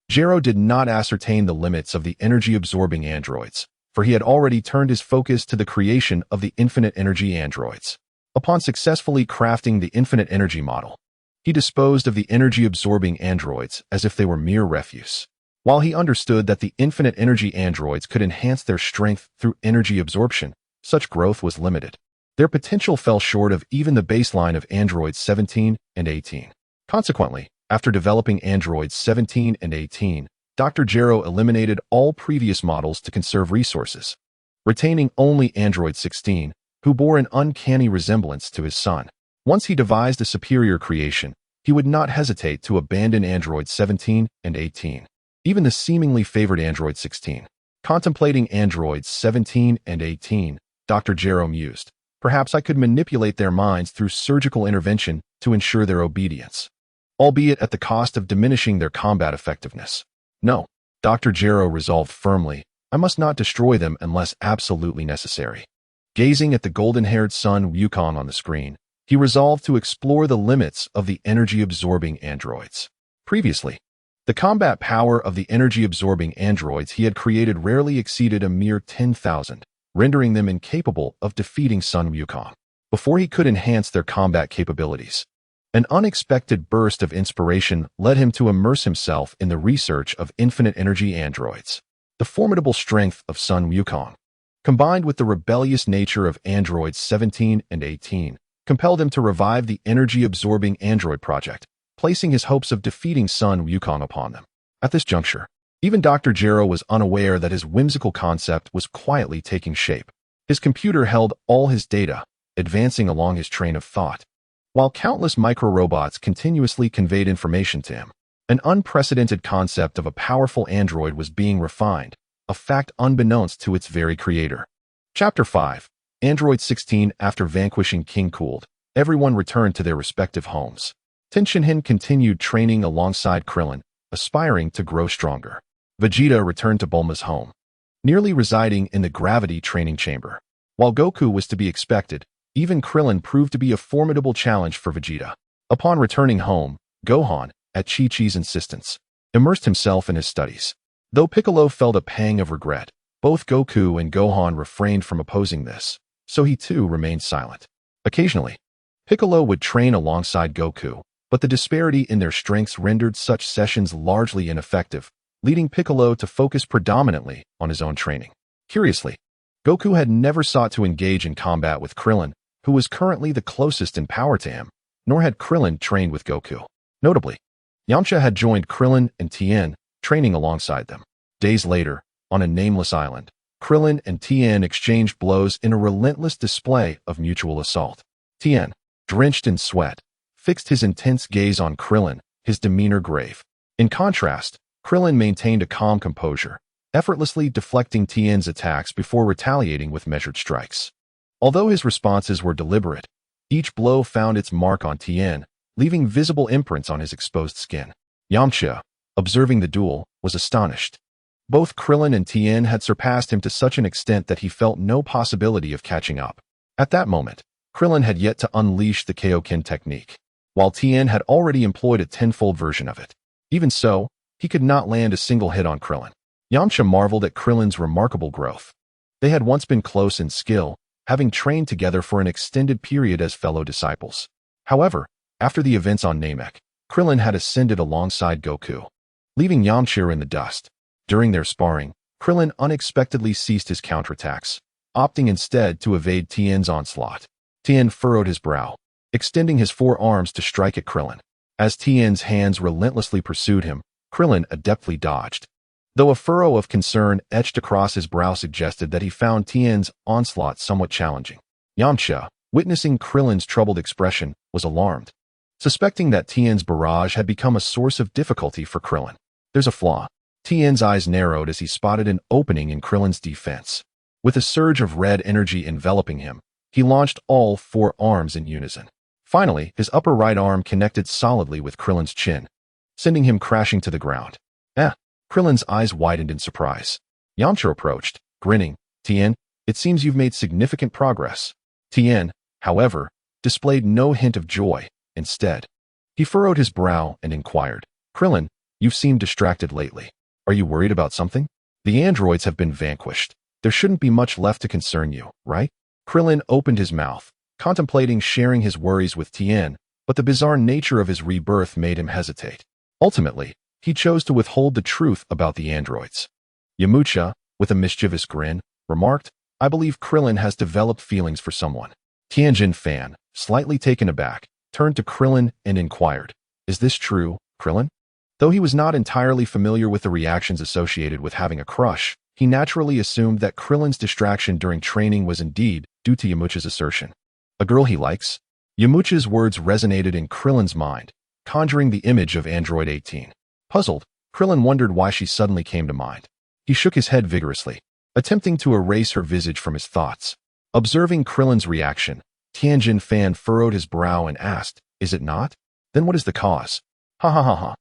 Gero did not ascertain the limits of the energy-absorbing androids, for he had already turned his focus to the creation of the infinite energy androids. Upon successfully crafting the infinite energy model, he disposed of the energy-absorbing androids as if they were mere refuse. While he understood that the infinite energy androids could enhance their strength through energy absorption, such growth was limited. Their potential fell short of even the baseline of androids 17 and 18. Consequently, after developing androids 17 and 18, Dr. Gero eliminated all previous models to conserve resources, retaining only android 16, who bore an uncanny resemblance to his son. Once he devised a superior creation, he would not hesitate to abandon androids 17 and 18. Even the seemingly favored android 16. Contemplating androids 17 and 18, Dr. Gero mused, perhaps I could manipulate their minds through surgical intervention to ensure their obedience, albeit at the cost of diminishing their combat effectiveness. No, Dr. Gero resolved firmly, I must not destroy them unless absolutely necessary. Gazing at the golden-haired Sun Wukong on the screen, he resolved to explore the limits of the energy-absorbing androids. Previously, the combat power of the energy-absorbing androids he had created rarely exceeded a mere 10,000, rendering them incapable of defeating Sun Wukong. Before he could enhance their combat capabilities, an unexpected burst of inspiration led him to immerse himself in the research of infinite energy androids. The formidable strength of Sun Wukong, combined with the rebellious nature of androids 17 and 18, compelled him to revive the energy-absorbing android project, placing his hopes of defeating Sun Wukong upon them. At this juncture, even Dr. Gero was unaware that his whimsical concept was quietly taking shape. His computer held all his data, advancing along his train of thought, while countless micro-robots continuously conveyed information to him. An unprecedented concept of a powerful android was being refined, a fact unbeknownst to its very creator. Chapter 5. Android 16. After vanquishing King Cooled, everyone returned to their respective homes. Tien continued training alongside Krillin, aspiring to grow stronger. Vegeta returned to Bulma's home, nearly residing in the gravity training chamber. While Goku was to be expected, even Krillin proved to be a formidable challenge for Vegeta. Upon returning home, Gohan, at Chi-Chi's insistence, immersed himself in his studies. Though Piccolo felt a pang of regret, both Goku and Gohan refrained from opposing this, so he too remained silent. Occasionally, Piccolo would train alongside Goku, but the disparity in their strengths rendered such sessions largely ineffective, leading Piccolo to focus predominantly on his own training. Curiously, Goku had never sought to engage in combat with Krillin, who was currently the closest in power to him, nor had Krillin trained with Goku. Notably, Yamcha had joined Krillin and Tien, training alongside them. Days later, on a nameless island, Krillin and Tien exchanged blows in a relentless display of mutual assault. Tien, drenched in sweat, fixed his intense gaze on Krillin, his demeanor grave. In contrast, Krillin maintained a calm composure, effortlessly deflecting Tien's attacks before retaliating with measured strikes. Although his responses were deliberate, each blow found its mark on Tien, leaving visible imprints on his exposed skin. Yamcha, observing the duel, was astonished. Both Krillin and Tien had surpassed him to such an extent that he felt no possibility of catching up. At that moment, Krillin had yet to unleash the Kaioken technique, while Tien had already employed a tenfold version of it. Even so, he could not land a single hit on Krillin. Yamcha marveled at Krillin's remarkable growth. They had once been close in skill, having trained together for an extended period as fellow disciples. However, after the events on Namek, Krillin had ascended alongside Goku, leaving Yamcha in the dust. During their sparring, Krillin unexpectedly ceased his counterattacks, opting instead to evade Tien's onslaught. Tien furrowed his brow, extending his forearms to strike at Krillin. As Tien's hands relentlessly pursued him, Krillin adeptly dodged. Though a furrow of concern etched across his brow suggested that he found Tien's onslaught somewhat challenging. Yamcha, witnessing Krillin's troubled expression, was alarmed, suspecting that Tien's barrage had become a source of difficulty for Krillin. There's a flaw. Tien's eyes narrowed as he spotted an opening in Krillin's defense. With a surge of red energy enveloping him, he launched all four arms in unison. Finally, his upper right arm connected solidly with Krillin's chin, sending him crashing to the ground. Krillin's eyes widened in surprise. Yamcha approached, grinning. Tien, it seems you've made significant progress. Tien, however, displayed no hint of joy. Instead, he furrowed his brow and inquired, Krillin, you've seemed distracted lately. Are you worried about something? The androids have been vanquished. There shouldn't be much left to concern you, right? Krillin opened his mouth, contemplating sharing his worries with Tien, but the bizarre nature of his rebirth made him hesitate. Ultimately, he chose to withhold the truth about the androids. Yamcha, with a mischievous grin, remarked, I believe Krillin has developed feelings for someone. Tianjin Fan, slightly taken aback, turned to Krillin and inquired, is this true, Krillin? Though he was not entirely familiar with the reactions associated with having a crush, he naturally assumed that Krillin's distraction during training was indeed due to Yamcha's assertion. A girl he likes? Yamcha's words resonated in Krillin's mind, conjuring the image of Android 18. Puzzled, Krillin wondered why she suddenly came to mind. He shook his head vigorously, attempting to erase her visage from his thoughts. Observing Krillin's reaction, Tianjin Fan furrowed his brow and asked, is it not? Then what is the cause? Ha ha ha ha.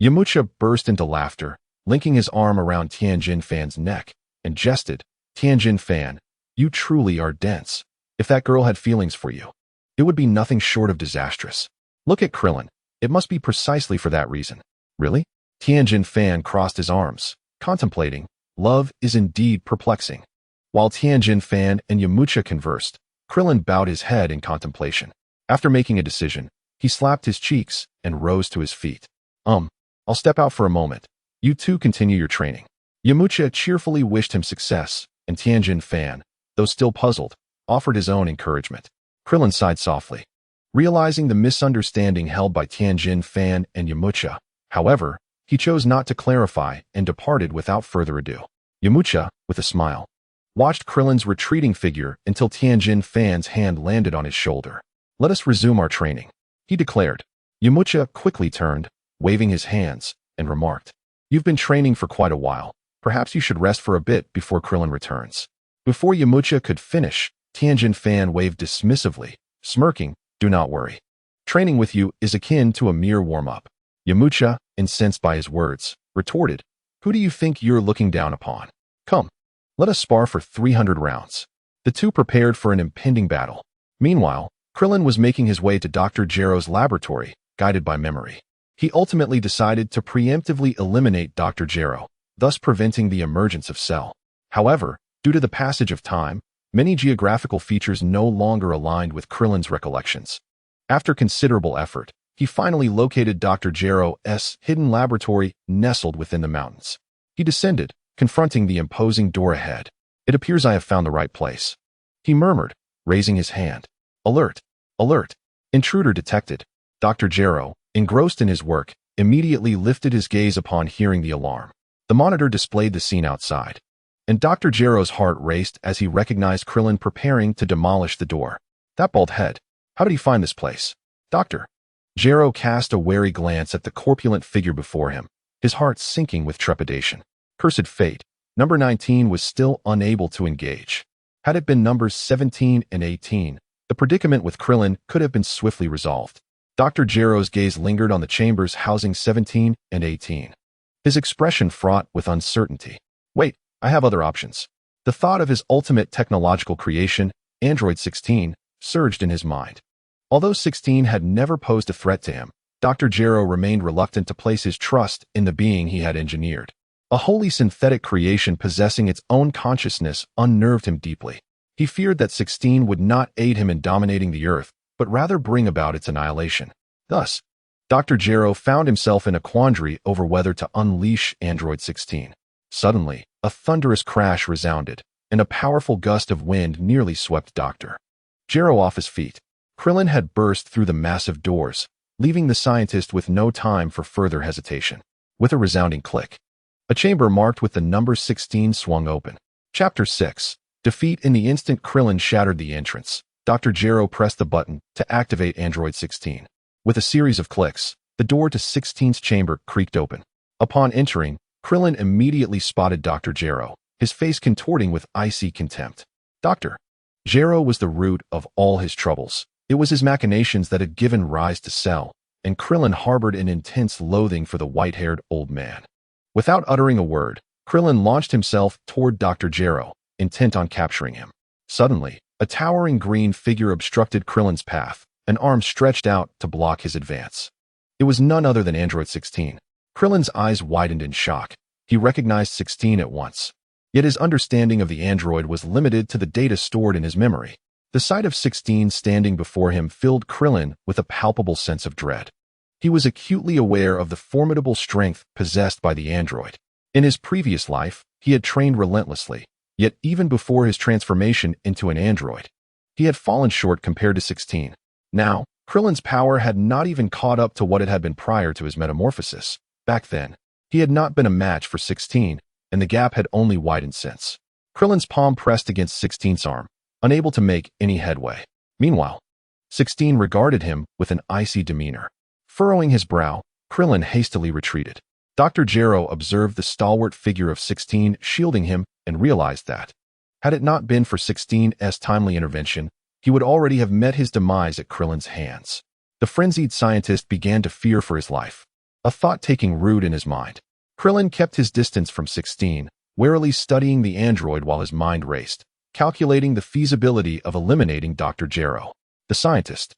Yamcha burst into laughter, linking his arm around Tianjin Fan's neck, and jested, Tianjin Fan, you truly are dense. If that girl had feelings for you, it would be nothing short of disastrous. Look at Krillin. It must be precisely for that reason. Really? Tianjin Fan crossed his arms, contemplating. Love is indeed perplexing. While Tianjin Fan and Yamcha conversed, Krillin bowed his head in contemplation. After making a decision, he slapped his cheeks and rose to his feet. I'll step out for a moment. You two continue your training. Yamcha cheerfully wished him success, and Tianjin Fan, though still puzzled, offered his own encouragement. Krillin sighed softly, realizing the misunderstanding held by Tianjin Fan and Yamcha. However, he chose not to clarify and departed without further ado. Yamcha, with a smile, watched Krillin's retreating figure until Tianjin Fan's hand landed on his shoulder. Let us resume our training, he declared. Yamcha quickly turned, waving his hands, and remarked, you've been training for quite a while. Perhaps you should rest for a bit before Krillin returns. Before Yamcha could finish, Tianjin Fan waved dismissively, smirking, do not worry. Training with you is akin to a mere warm-up. Yamcha, incensed by his words, retorted, who do you think you're looking down upon? Come, let us spar for 300 rounds. The two prepared for an impending battle. Meanwhile, Krillin was making his way to Dr. Gero's laboratory, guided by memory. He ultimately decided to preemptively eliminate Dr. Gero, thus preventing the emergence of Cell. However, due to the passage of time, many geographical features no longer aligned with Krillin's recollections. After considerable effort, he finally located Dr. Gero's hidden laboratory nestled within the mountains. He descended, confronting the imposing door ahead. It appears I have found the right place, he murmured, raising his hand. Alert! Alert! Intruder detected. Dr. Gero, engrossed in his work, immediately lifted his gaze upon hearing the alarm. The monitor displayed the scene outside, and Dr. Gero's heart raced as he recognized Krillin preparing to demolish the door. That bald head. How did he find this place? Doctor. Gero cast a wary glance at the corpulent figure before him, his heart sinking with trepidation. Cursed fate. Number 19 was still unable to engage. Had it been numbers 17 and 18, the predicament with Krillin could have been swiftly resolved. Dr. Gero's gaze lingered on the chambers housing 17 and 18. His expression fraught with uncertainty. Wait, I have other options. The thought of his ultimate technological creation, Android 16, surged in his mind. Although 16 had never posed a threat to him, Dr. Gero remained reluctant to place his trust in the being he had engineered. A wholly synthetic creation possessing its own consciousness unnerved him deeply. He feared that 16 would not aid him in dominating the Earth, but rather bring about its annihilation. Thus, Dr. Gero found himself in a quandary over whether to unleash Android 16. Suddenly, a thunderous crash resounded, and a powerful gust of wind nearly swept Dr. Gero off his feet. Krillin had burst through the massive doors, leaving the scientist with no time for further hesitation. With a resounding click, a chamber marked with the number 16 swung open. Chapter 6. Defeat. In the instant Krillin shattered the entrance, Dr. Gero pressed the button to activate Android 16. With a series of clicks, the door to 16's chamber creaked open. Upon entering, Krillin immediately spotted Dr. Gero, his face contorting with icy contempt. Dr. Gero was the root of all his troubles. It was his machinations that had given rise to Cell, and Krillin harbored an intense loathing for the white-haired old man. Without uttering a word, Krillin launched himself toward Dr. Gero, intent on capturing him. Suddenly, a towering green figure obstructed Krillin's path, an arm stretched out to block his advance. It was none other than Android 16. Krillin's eyes widened in shock. He recognized 16 at once. Yet his understanding of the android was limited to the data stored in his memory. The sight of 16 standing before him filled Krillin with a palpable sense of dread. He was acutely aware of the formidable strength possessed by the android. In his previous life, he had trained relentlessly, yet even before his transformation into an android, he had fallen short compared to 16. Now, Krillin's power had not even caught up to what it had been prior to his metamorphosis. Back then, he had not been a match for 16, and the gap had only widened since. Krillin's palm pressed against 16's arm, unable to make any headway. Meanwhile, 16 regarded him with an icy demeanor. Furrowing his brow, Krillin hastily retreated. Dr. Gero observed the stalwart figure of 16 shielding him and realized that, had it not been for 16's timely intervention, he would already have met his demise at Krillin's hands. The frenzied scientist began to fear for his life, a thought taking root in his mind. Krillin kept his distance from 16, warily studying the android while his mind raced, calculating the feasibility of eliminating Dr. Gero. The scientist,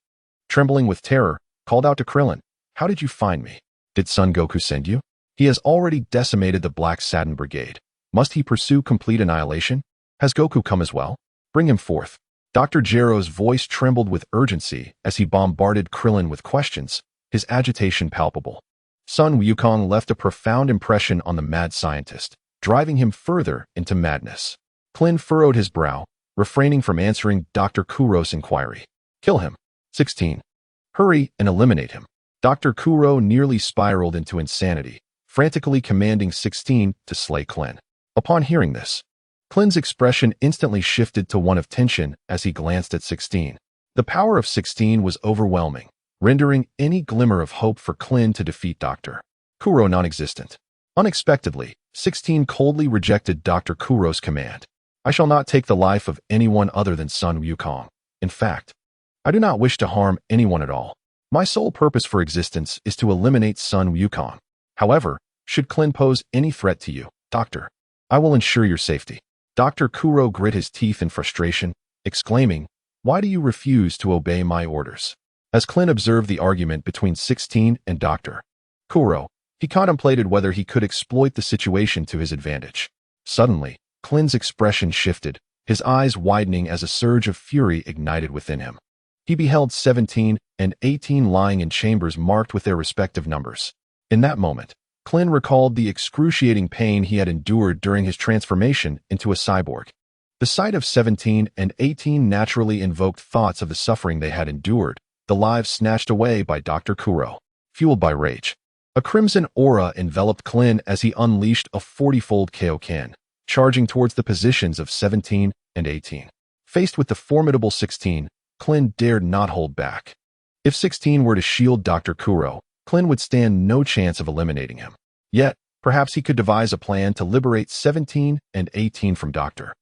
trembling with terror, called out to Krillin, "How did you find me? Did Son Goku send you? He has already decimated the Black Satin Brigade. Must he pursue complete annihilation? Has Goku come as well? Bring him forth." Dr. Gero's voice trembled with urgency as he bombarded Krillin with questions, his agitation palpable. Sun Wukong left a profound impression on the mad scientist, driving him further into madness. Clin furrowed his brow, refraining from answering Dr. Kuro's inquiry. "Kill him. 16. Hurry and eliminate him." Dr. Kuro nearly spiraled into insanity, frantically commanding 16 to slay Clin. Upon hearing this, Klin's expression instantly shifted to one of tension as he glanced at 16. The power of 16 was overwhelming, rendering any glimmer of hope for Klin to defeat Dr. Kuro non-existent. Unexpectedly, 16 coldly rejected Dr. Kuro's command. "I shall not take the life of anyone other than Sun Wukong. In fact, I do not wish to harm anyone at all. My sole purpose for existence is to eliminate Sun Wukong. However, should Klin pose any threat to you, Doctor, I will ensure your safety." Dr. Kuro grit his teeth in frustration, exclaiming, "Why do you refuse to obey my orders?" As Klin observed the argument between 16 and Dr. Kuro, he contemplated whether he could exploit the situation to his advantage. Suddenly, Klin's expression shifted, his eyes widening as a surge of fury ignited within him. He beheld 17 and 18 lying in chambers marked with their respective numbers. In that moment, Klin recalled the excruciating pain he had endured during his transformation into a cyborg. The sight of 17 and 18 naturally invoked thoughts of the suffering they had endured, the lives snatched away by Dr. Kuro. Fueled by rage, A crimson aura enveloped Krillin as he unleashed a 40-fold Kaioken, charging towards the positions of 17 and 18. Faced with the formidable 16, Krillin dared not hold back. If 16 were to shield Dr. Kuro, Krillin would stand no chance of eliminating him. Yet, perhaps he could devise a plan to liberate 17 and 18 from Dr.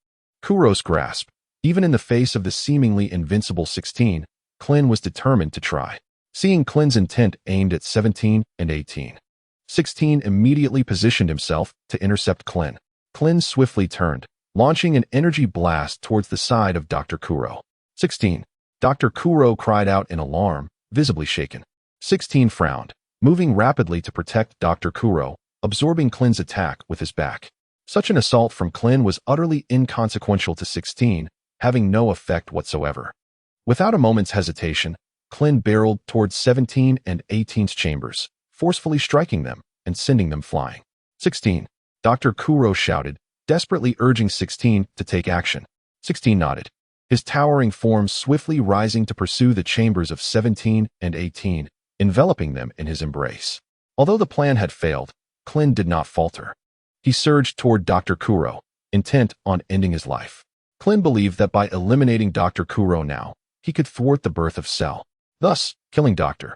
Kuro's grasp. Even in the face of the seemingly invincible 16, Krillin was determined to try. Seeing Klin's intent aimed at 17 and 18, 16 immediately positioned himself to intercept Krillin. Krillin swiftly turned, launching an energy blast towards the side of Dr. Kuro. 16. Dr. Kuro cried out in alarm, visibly shaken. 16 frowned, moving rapidly to protect Dr. Kuro, absorbing Klin's attack with his back. Such an assault from Krillin was utterly inconsequential to 16, having no effect whatsoever. Without a moment's hesitation, Krillin barreled towards 17 and 18's chambers, forcefully striking them and sending them flying. 16. Dr. Kuro shouted, desperately urging 16 to take action. 16 nodded, his towering form swiftly rising to pursue the chambers of 17 and 18, enveloping them in his embrace. Although the plan had failed, Krillin did not falter. He surged toward Dr. Kuro, intent on ending his life. Krillin believed that by eliminating Dr. Kuro now, he could thwart the birth of Cell. Thus, killing Dr.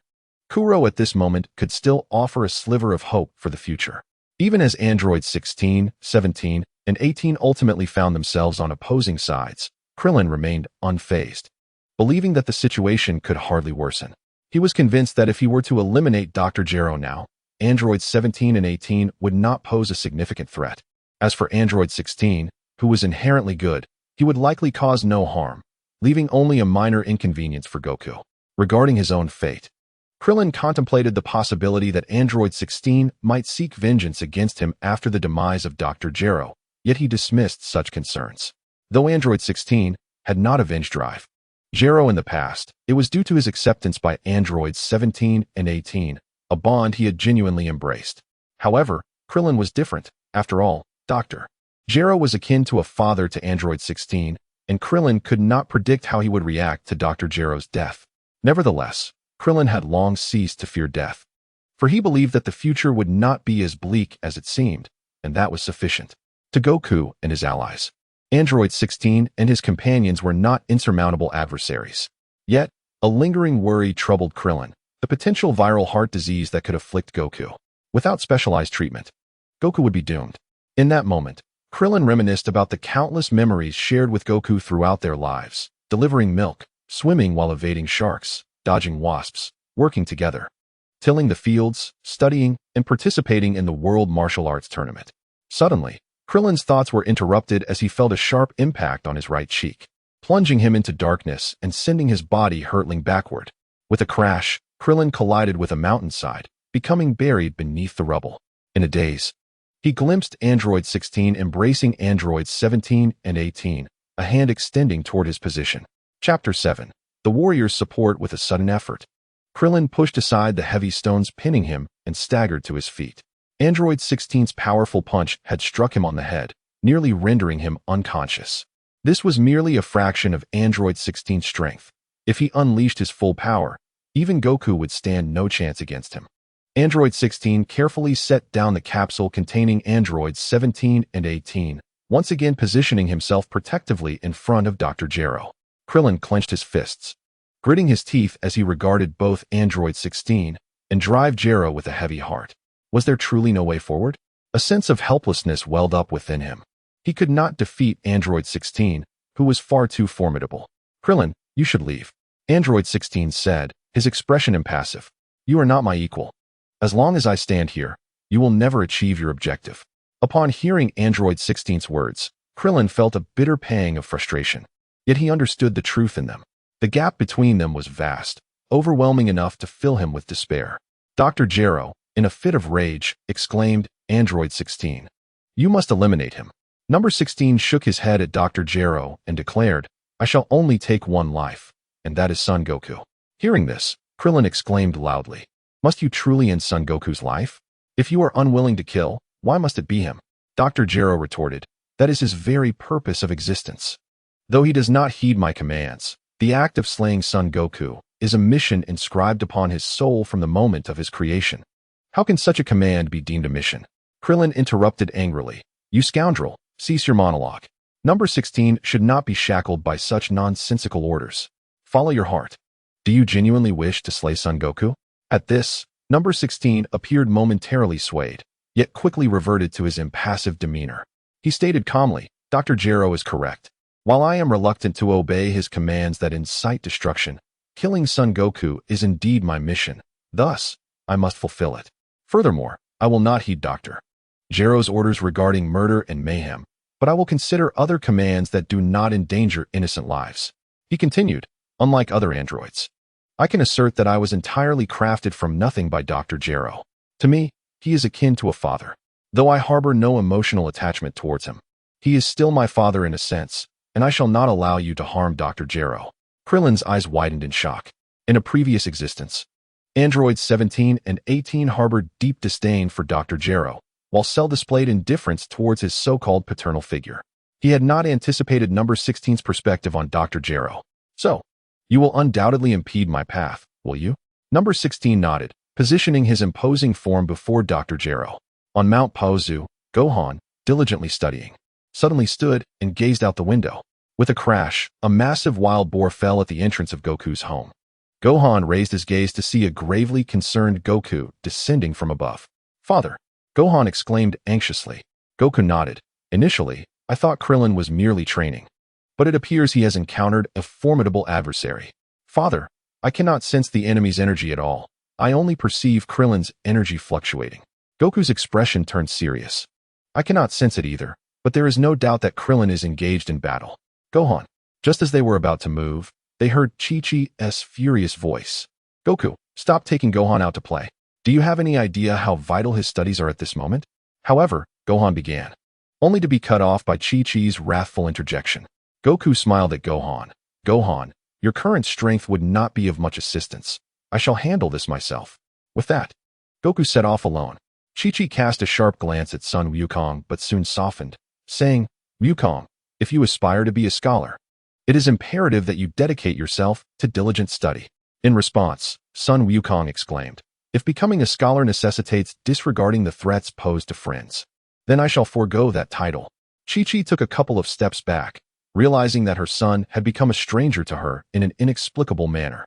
Kuro at this moment could still offer a sliver of hope for the future. Even as androids 16, 17, and 18 ultimately found themselves on opposing sides, Krillin remained unfazed, believing that the situation could hardly worsen. He was convinced that if he were to eliminate Dr. Gero now, androids 17 and 18 would not pose a significant threat. As for android 16, who was inherently good, he would likely cause no harm, leaving only a minor inconvenience for Goku. Regarding his own fate, Krillin contemplated the possibility that android 16 might seek vengeance against him after the demise of Dr. Gero, yet he dismissed such concerns. Though android 16 had not avenged Gero in the past, it was due to his acceptance by androids 17 and 18, a bond he had genuinely embraced. However, Krillin was different. After all, Dr. Gero was akin to a father to android 16, and Krillin could not predict how he would react to Dr. Gero's death. Nevertheless, Krillin had long ceased to fear death, for he believed that the future would not be as bleak as it seemed, and that was sufficient. To Goku and his allies, android 16 and his companions were not insurmountable adversaries. Yet, a lingering worry troubled Krillin, the potential viral heart disease that could afflict Goku. Without specialized treatment, Goku would be doomed. In that moment, Krillin reminisced about the countless memories shared with Goku throughout their lives, delivering milk, swimming while evading sharks, dodging wasps, working together, tilling the fields, studying, and participating in the World Martial Arts Tournament. Suddenly, Krillin's thoughts were interrupted as he felt a sharp impact on his right cheek, plunging him into darkness and sending his body hurtling backward. With a crash, Krillin collided with a mountainside, becoming buried beneath the rubble. In a daze, he glimpsed android 16 embracing androids 17 and 18, a hand extending toward his position. Chapter 7. The warrior's support with a sudden effort. Krillin pushed aside the heavy stones pinning him and staggered to his feet. Android 16's powerful punch had struck him on the head, nearly rendering him unconscious. This was merely a fraction of Android 16's strength. If he unleashed his full power, even Goku would stand no chance against him. Android 16 carefully set down the capsule containing androids 17 and 18, once again positioning himself protectively in front of Dr. Gero. Krillin clenched his fists, gritting his teeth as he regarded both android 16 and Drive Gero with a heavy heart. Was there truly no way forward? A sense of helplessness welled up within him. He could not defeat android 16, who was far too formidable. Krillin, you should leave, android 16 said, his expression impassive. You are not my equal. As long as I stand here, you will never achieve your objective. Upon hearing android 16's words, Krillin felt a bitter pang of frustration. Yet he understood the truth in them. The gap between them was vast, overwhelming enough to fill him with despair. Dr. Gero, in a fit of rage, exclaimed, Android 16. You must eliminate him. Number 16 shook his head at Dr. Gero and declared, I shall only take one life, and that is Son Goku. Hearing this, Krillin exclaimed loudly, Must you truly end Son Goku's life? If you are unwilling to kill, why must it be him? Dr. Gero retorted, That is his very purpose of existence. Though he does not heed my commands, the act of slaying Son Goku is a mission inscribed upon his soul from the moment of his creation. How can such a command be deemed a mission? Krillin interrupted angrily. You scoundrel, cease your monologue. Number 16 should not be shackled by such nonsensical orders. Follow your heart. Do you genuinely wish to slay Son Goku? At this, number 16 appeared momentarily swayed, yet quickly reverted to his impassive demeanor. He stated calmly, Dr. Gero is correct. While I am reluctant to obey his commands that incite destruction, killing Son Goku is indeed my mission. Thus, I must fulfill it. Furthermore, I will not heed Dr. Gero's orders regarding murder and mayhem, but I will consider other commands that do not endanger innocent lives. He continued, unlike other androids. I can assert that I was entirely crafted from nothing by Dr. Gero. To me, he is akin to a father. Though I harbor no emotional attachment towards him, he is still my father in a sense, and I shall not allow you to harm Dr. Gero. Krillin's eyes widened in shock. In a previous existence, androids 17 and 18 harbored deep disdain for Dr. Gero, while Cell displayed indifference towards his so-called paternal figure. He had not anticipated number 16's perspective on Dr. Gero. So, you will undoubtedly impede my path, will you? Number 16 nodded, positioning his imposing form before Dr. Gero. On Mount Paozu, Gohan, diligently studying, suddenly stood and gazed out the window. With a crash, a massive wild boar fell at the entrance of Goku's home. Gohan raised his gaze to see a gravely concerned Goku descending from above. Father, Gohan exclaimed anxiously. Goku nodded. Initially, I thought Krillin was merely training, but it appears he has encountered a formidable adversary. Father, I cannot sense the enemy's energy at all. I only perceive Krillin's energy fluctuating. Goku's expression turned serious. I cannot sense it either, but there is no doubt that Krillin is engaged in battle. Gohan. Just as they were about to move, they heard Chi-Chi's furious voice. Goku, stop taking Gohan out to play. Do you have any idea how vital his studies are at this moment? However, Gohan began, only to be cut off by Chi-Chi's wrathful interjection. Goku smiled at Gohan. Gohan, your current strength would not be of much assistance. I shall handle this myself. With that, Goku set off alone. Chi-Chi cast a sharp glance at Sun Wukong but soon softened, saying, Wukong, if you aspire to be a scholar, it is imperative that you dedicate yourself to diligent study. In response, Sun Wukong exclaimed, if becoming a scholar necessitates disregarding the threats posed to friends, then I shall forego that title. Chi-Chi took a couple of steps back, realizing that her son had become a stranger to her in an inexplicable manner.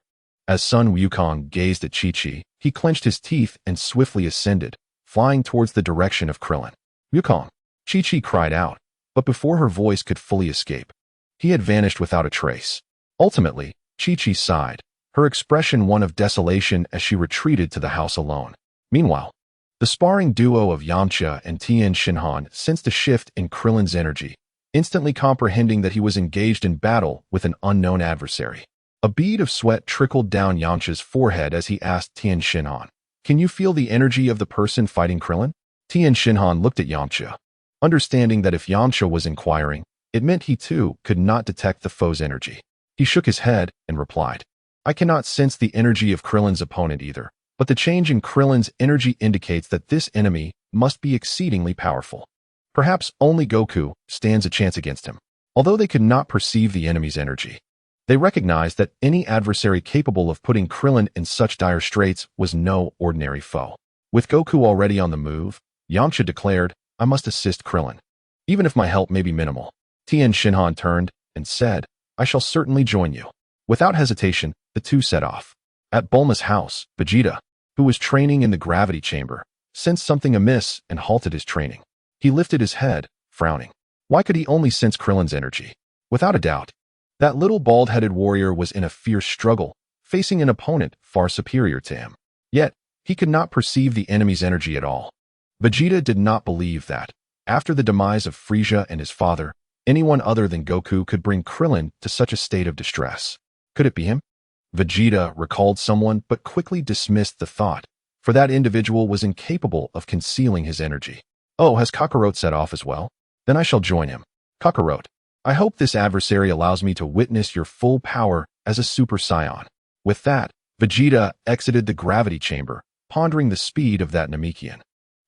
As Sun Wukong gazed at Chi-Chi, he clenched his teeth and swiftly ascended, flying towards the direction of Krillin. Wukong! Chi-Chi cried out, but before her voice could fully escape, he had vanished without a trace. Ultimately, Chi-Chi sighed, her expression one of desolation as she retreated to the house alone. Meanwhile, the sparring duo of Yamcha and Tien Shinhan sensed a shift in Krillin's energy, instantly comprehending that he was engaged in battle with an unknown adversary. A bead of sweat trickled down Yamcha's forehead as he asked Tien Shinhan, can you feel the energy of the person fighting Krillin? Tien Shinhan looked at Yamcha, understanding that if Yamcha was inquiring, it meant he too could not detect the foe's energy. He shook his head and replied, I cannot sense the energy of Krillin's opponent either, but the change in Krillin's energy indicates that this enemy must be exceedingly powerful. Perhaps only Goku stands a chance against him. Although they could not perceive the enemy's energy, they recognized that any adversary capable of putting Krillin in such dire straits was no ordinary foe. With Goku already on the move, Yamcha declared, I must assist Krillin, even if my help may be minimal. Tien Shinhan turned and said, I shall certainly join you. Without hesitation, the two set off. At Bulma's house, Vegeta, who was training in the gravity chamber, sensed something amiss and halted his training. He lifted his head, frowning. Why could he only sense Krillin's energy? Without a doubt, that little bald-headed warrior was in a fierce struggle, facing an opponent far superior to him. Yet, he could not perceive the enemy's energy at all. Vegeta did not believe that, after the demise of Frieza and his father, anyone other than Goku could bring Krillin to such a state of distress. Could it be him? Vegeta recalled someone but quickly dismissed the thought, for that individual was incapable of concealing his energy. Oh, has Kakarot set off as well? Then I shall join him. Kakarot, I hope this adversary allows me to witness your full power as a Super Saiyan. With that, Vegeta exited the gravity chamber, pondering the speed of that Namekian.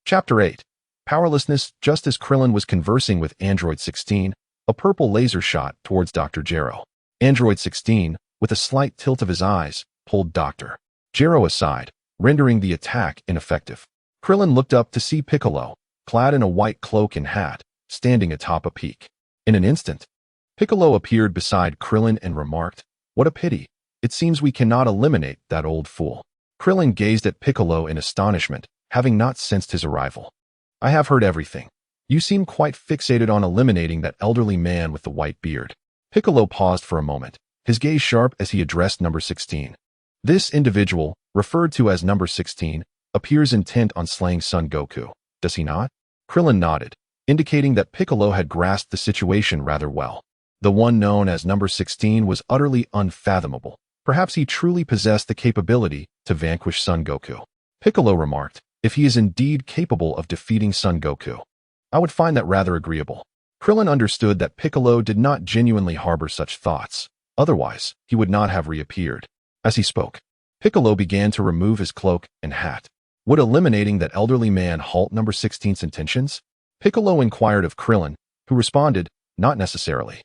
Chapter 8. Powerlessness. Just as Krillin was conversing with Android 16, a purple laser shot towards Dr. Gero. Android 16, with a slight tilt of his eyes, pulled Dr. Gero aside, rendering the attack ineffective. Krillin looked up to see Piccolo, clad in a white cloak and hat, standing atop a peak. In an instant, Piccolo appeared beside Krillin and remarked, "What a pity. It seems we cannot eliminate that old fool." Krillin gazed at Piccolo in astonishment, having not sensed his arrival. "I have heard everything. You seem quite fixated on eliminating that elderly man with the white beard." Piccolo paused for a moment, his gaze sharp as he addressed number 16. This individual, referred to as number 16, appears intent on slaying Son Goku, does he not? Krillin nodded, indicating that Piccolo had grasped the situation rather well. The one known as number 16 was utterly unfathomable. Perhaps he truly possessed the capability to vanquish Son Goku. Piccolo remarked, "If he is indeed capable of defeating Son Goku, I would find that rather agreeable." Krillin understood that Piccolo did not genuinely harbor such thoughts. Otherwise, he would not have reappeared. As he spoke, Piccolo began to remove his cloak and hat. Would eliminating that elderly man halt number 16's intentions? Piccolo inquired of Krillin, who responded, "Not necessarily.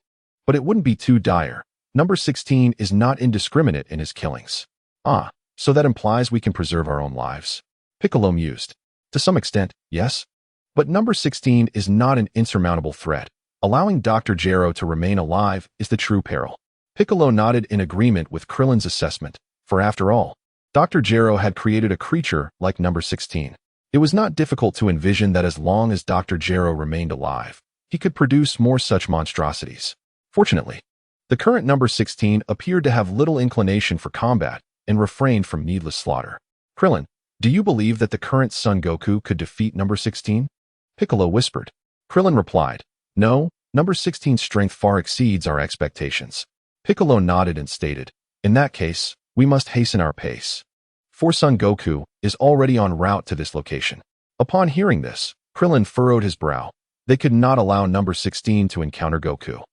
But it wouldn't be too dire. Number 16 is not indiscriminate in his killings." "Ah, so that implies we can preserve our own lives." Piccolo mused. "To some extent, yes. But number 16 is not an insurmountable threat. Allowing Dr. Gero to remain alive is the true peril." Piccolo nodded in agreement with Krillin's assessment, for after all, Dr. Gero had created a creature like number 16. It was not difficult to envision that as long as Dr. Gero remained alive, he could produce more such monstrosities. Fortunately, the current number 16 appeared to have little inclination for combat and refrained from needless slaughter. "Krillin, do you believe that the current Son Goku could defeat number 16? Piccolo whispered. Krillin replied, "No, number 16's strength far exceeds our expectations." Piccolo nodded and stated, "In that case, we must hasten our pace. For Son Goku is already en route to this location." Upon hearing this, Krillin furrowed his brow. They could not allow number 16 to encounter Goku,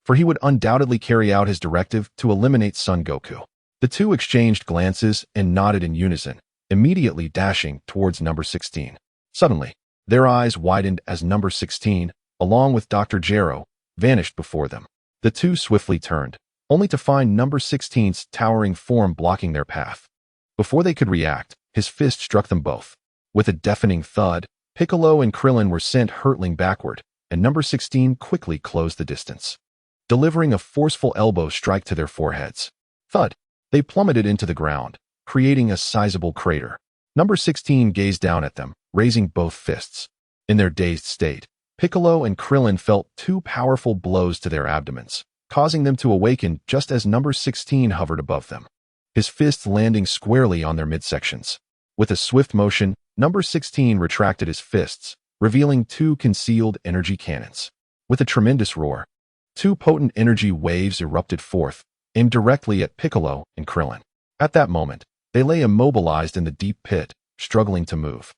for he would undoubtedly carry out his directive to eliminate Son Goku. The two exchanged glances and nodded in unison, immediately dashing towards number 16. Suddenly, their eyes widened as number 16, along with Dr. Gero, vanished before them. The two swiftly turned, only to find number 16's towering form blocking their path. Before they could react, his fist struck them both. With a deafening thud, Piccolo and Krillin were sent hurtling backward, and number 16 quickly closed the distance, delivering a forceful elbow strike to their foreheads. Thud! They plummeted into the ground, creating a sizable crater. Number 16 gazed down at them, raising both fists. In their dazed state, Piccolo and Krillin felt two powerful blows to their abdomens, causing them to awaken just as number 16 hovered above them, his fists landing squarely on their midsections. With a swift motion, number 16 retracted his fists, revealing two concealed energy cannons. With a tremendous roar, two potent energy waves erupted forth, aimed directly at Piccolo and Krillin. At that moment, they lay immobilized in the deep pit, struggling to move.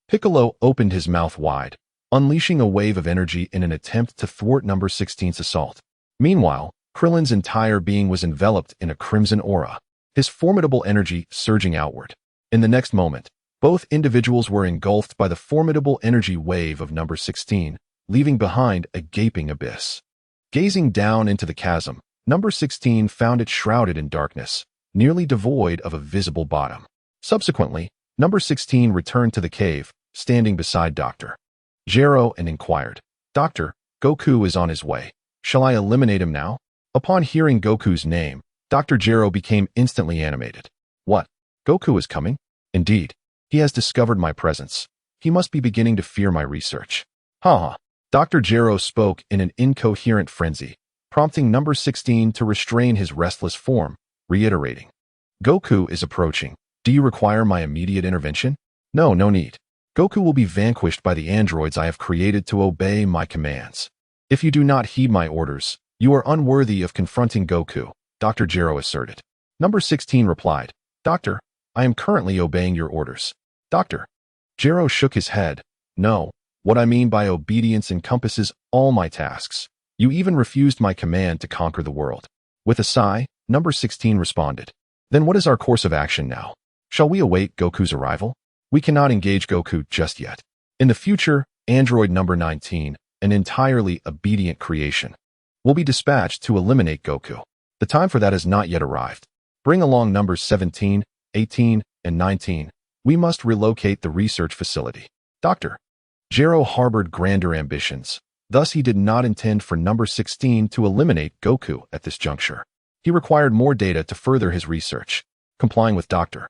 Piccolo opened his mouth wide, unleashing a wave of energy in an attempt to thwart number 16's assault. Meanwhile, Krillin's entire being was enveloped in a crimson aura, his formidable energy surging outward. In the next moment, both individuals were engulfed by the formidable energy wave of number 16, leaving behind a gaping abyss. Gazing down into the chasm, number 16 found it shrouded in darkness, nearly devoid of a visible bottom. Subsequently, number 16 returned to the cave, standing beside Dr. Gero and inquired, "Doctor, Goku is on his way. Shall I eliminate him now?" Upon hearing Goku's name, Dr. Gero became instantly animated. "What? Goku is coming? Indeed. He has discovered my presence. He must be beginning to fear my research." Ha! Dr. Gero spoke in an incoherent frenzy, prompting number 16 to restrain his restless form, reiterating, "Goku is approaching. Do you require my immediate intervention?" "No, no need. Goku will be vanquished by the androids I have created to obey my commands. If you do not heed my orders, you are unworthy of confronting Goku," Dr. Gero asserted. Number 16 replied, "Doctor, I am currently obeying your orders." "Doctor." Gero shook his head. "No, what I mean by obedience encompasses all my tasks. You even refused my command to conquer the world." With a sigh, number 16 responded, "Then what is our course of action now? Shall we await Goku's arrival? We cannot engage Goku just yet. In the future, android number 19, an entirely obedient creation, will be dispatched to eliminate Goku. The time for that has not yet arrived. Bring along numbers 17, 18, and 19. We must relocate the research facility. Dr. Gero harbored grander ambitions. Thus, he did not intend for number 16 to eliminate Goku at this juncture. He required more data to further his research. Complying with Dr.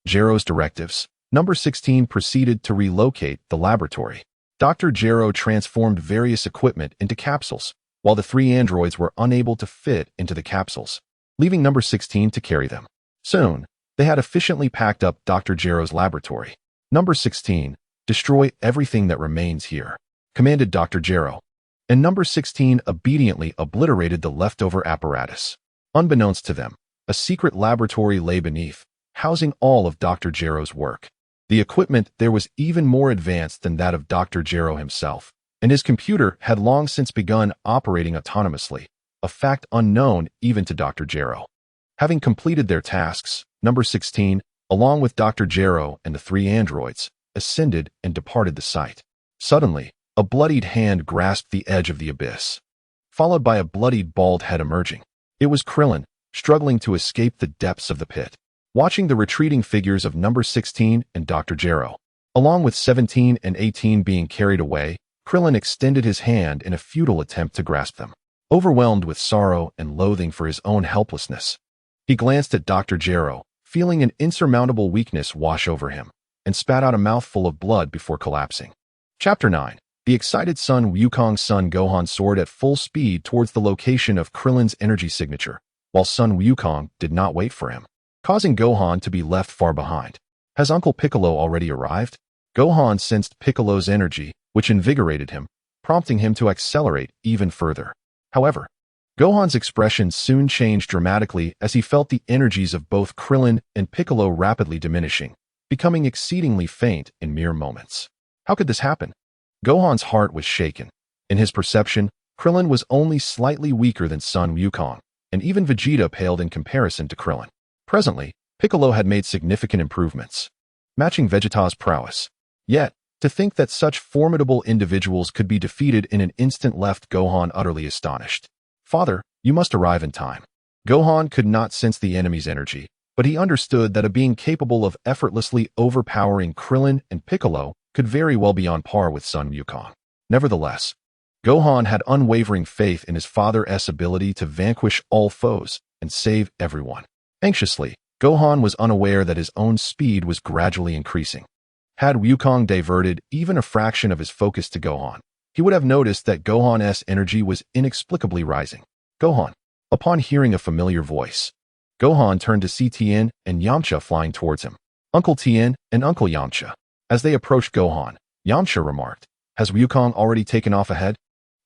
Gero's directives, number 16 proceeded to relocate the laboratory. Dr. Gero transformed various equipment into capsules, while the 3 androids were unable to fit into the capsules, leaving number 16 to carry them. Soon, they had efficiently packed up Dr. Gero's laboratory. Number 16, destroy everything that remains here, commanded Dr. Gero, and number 16 obediently obliterated the leftover apparatus. Unbeknownst to them, a secret laboratory lay beneath, housing all of Dr. Gero's work. The equipment there was even more advanced than that of Dr. Gero himself, and his computer had long since begun operating autonomously, a fact unknown even to Dr. Gero. Having completed their tasks, number 16, along with Dr. Gero and the 3 androids, ascended and departed the site. Suddenly, a bloodied hand grasped the edge of the abyss, followed by a bloodied bald head emerging. It was Krillin, struggling to escape the depths of the pit. Watching the retreating figures of number 16 and Dr. Gero, along with 17 and 18 being carried away, Krillin extended his hand in a futile attempt to grasp them. Overwhelmed with sorrow and loathing for his own helplessness, he glanced at Dr. Gero, feeling an insurmountable weakness wash over him, and spat out a mouthful of blood before collapsing. Chapter 9. The excited Sun Wukong's son Gohan soared at full speed towards the location of Krillin's energy signature, while Sun Wukong did not wait for him, causing Gohan to be left far behind. Has Uncle Piccolo already arrived? Gohan sensed Piccolo's energy, which invigorated him, prompting him to accelerate even further. However, Gohan's expression soon changed dramatically as he felt the energies of both Krillin and Piccolo rapidly diminishing, becoming exceedingly faint in mere moments. How could this happen? Gohan's heart was shaken. In his perception, Krillin was only slightly weaker than Sun Wukong, and even Vegeta paled in comparison to Krillin. Presently, Piccolo had made significant improvements, matching Vegeta's prowess. Yet, to think that such formidable individuals could be defeated in an instant left Gohan utterly astonished. Father, you must arrive in time. Gohan could not sense the enemy's energy, but he understood that a being capable of effortlessly overpowering Krillin and Piccolo could very well be on par with Sun Wukong. Nevertheless, Gohan had unwavering faith in his father's ability to vanquish all foes and save everyone. Anxiously, Gohan was unaware that his own speed was gradually increasing. Had Wukong diverted even a fraction of his focus to Gohan, he would have noticed that Gohan's energy was inexplicably rising. Gohan. Upon hearing a familiar voice, Gohan turned to see Tien and Yamcha flying towards him. Uncle Tien and Uncle Yamcha. As they approached Gohan, Yamcha remarked, "Has Wukong already taken off ahead?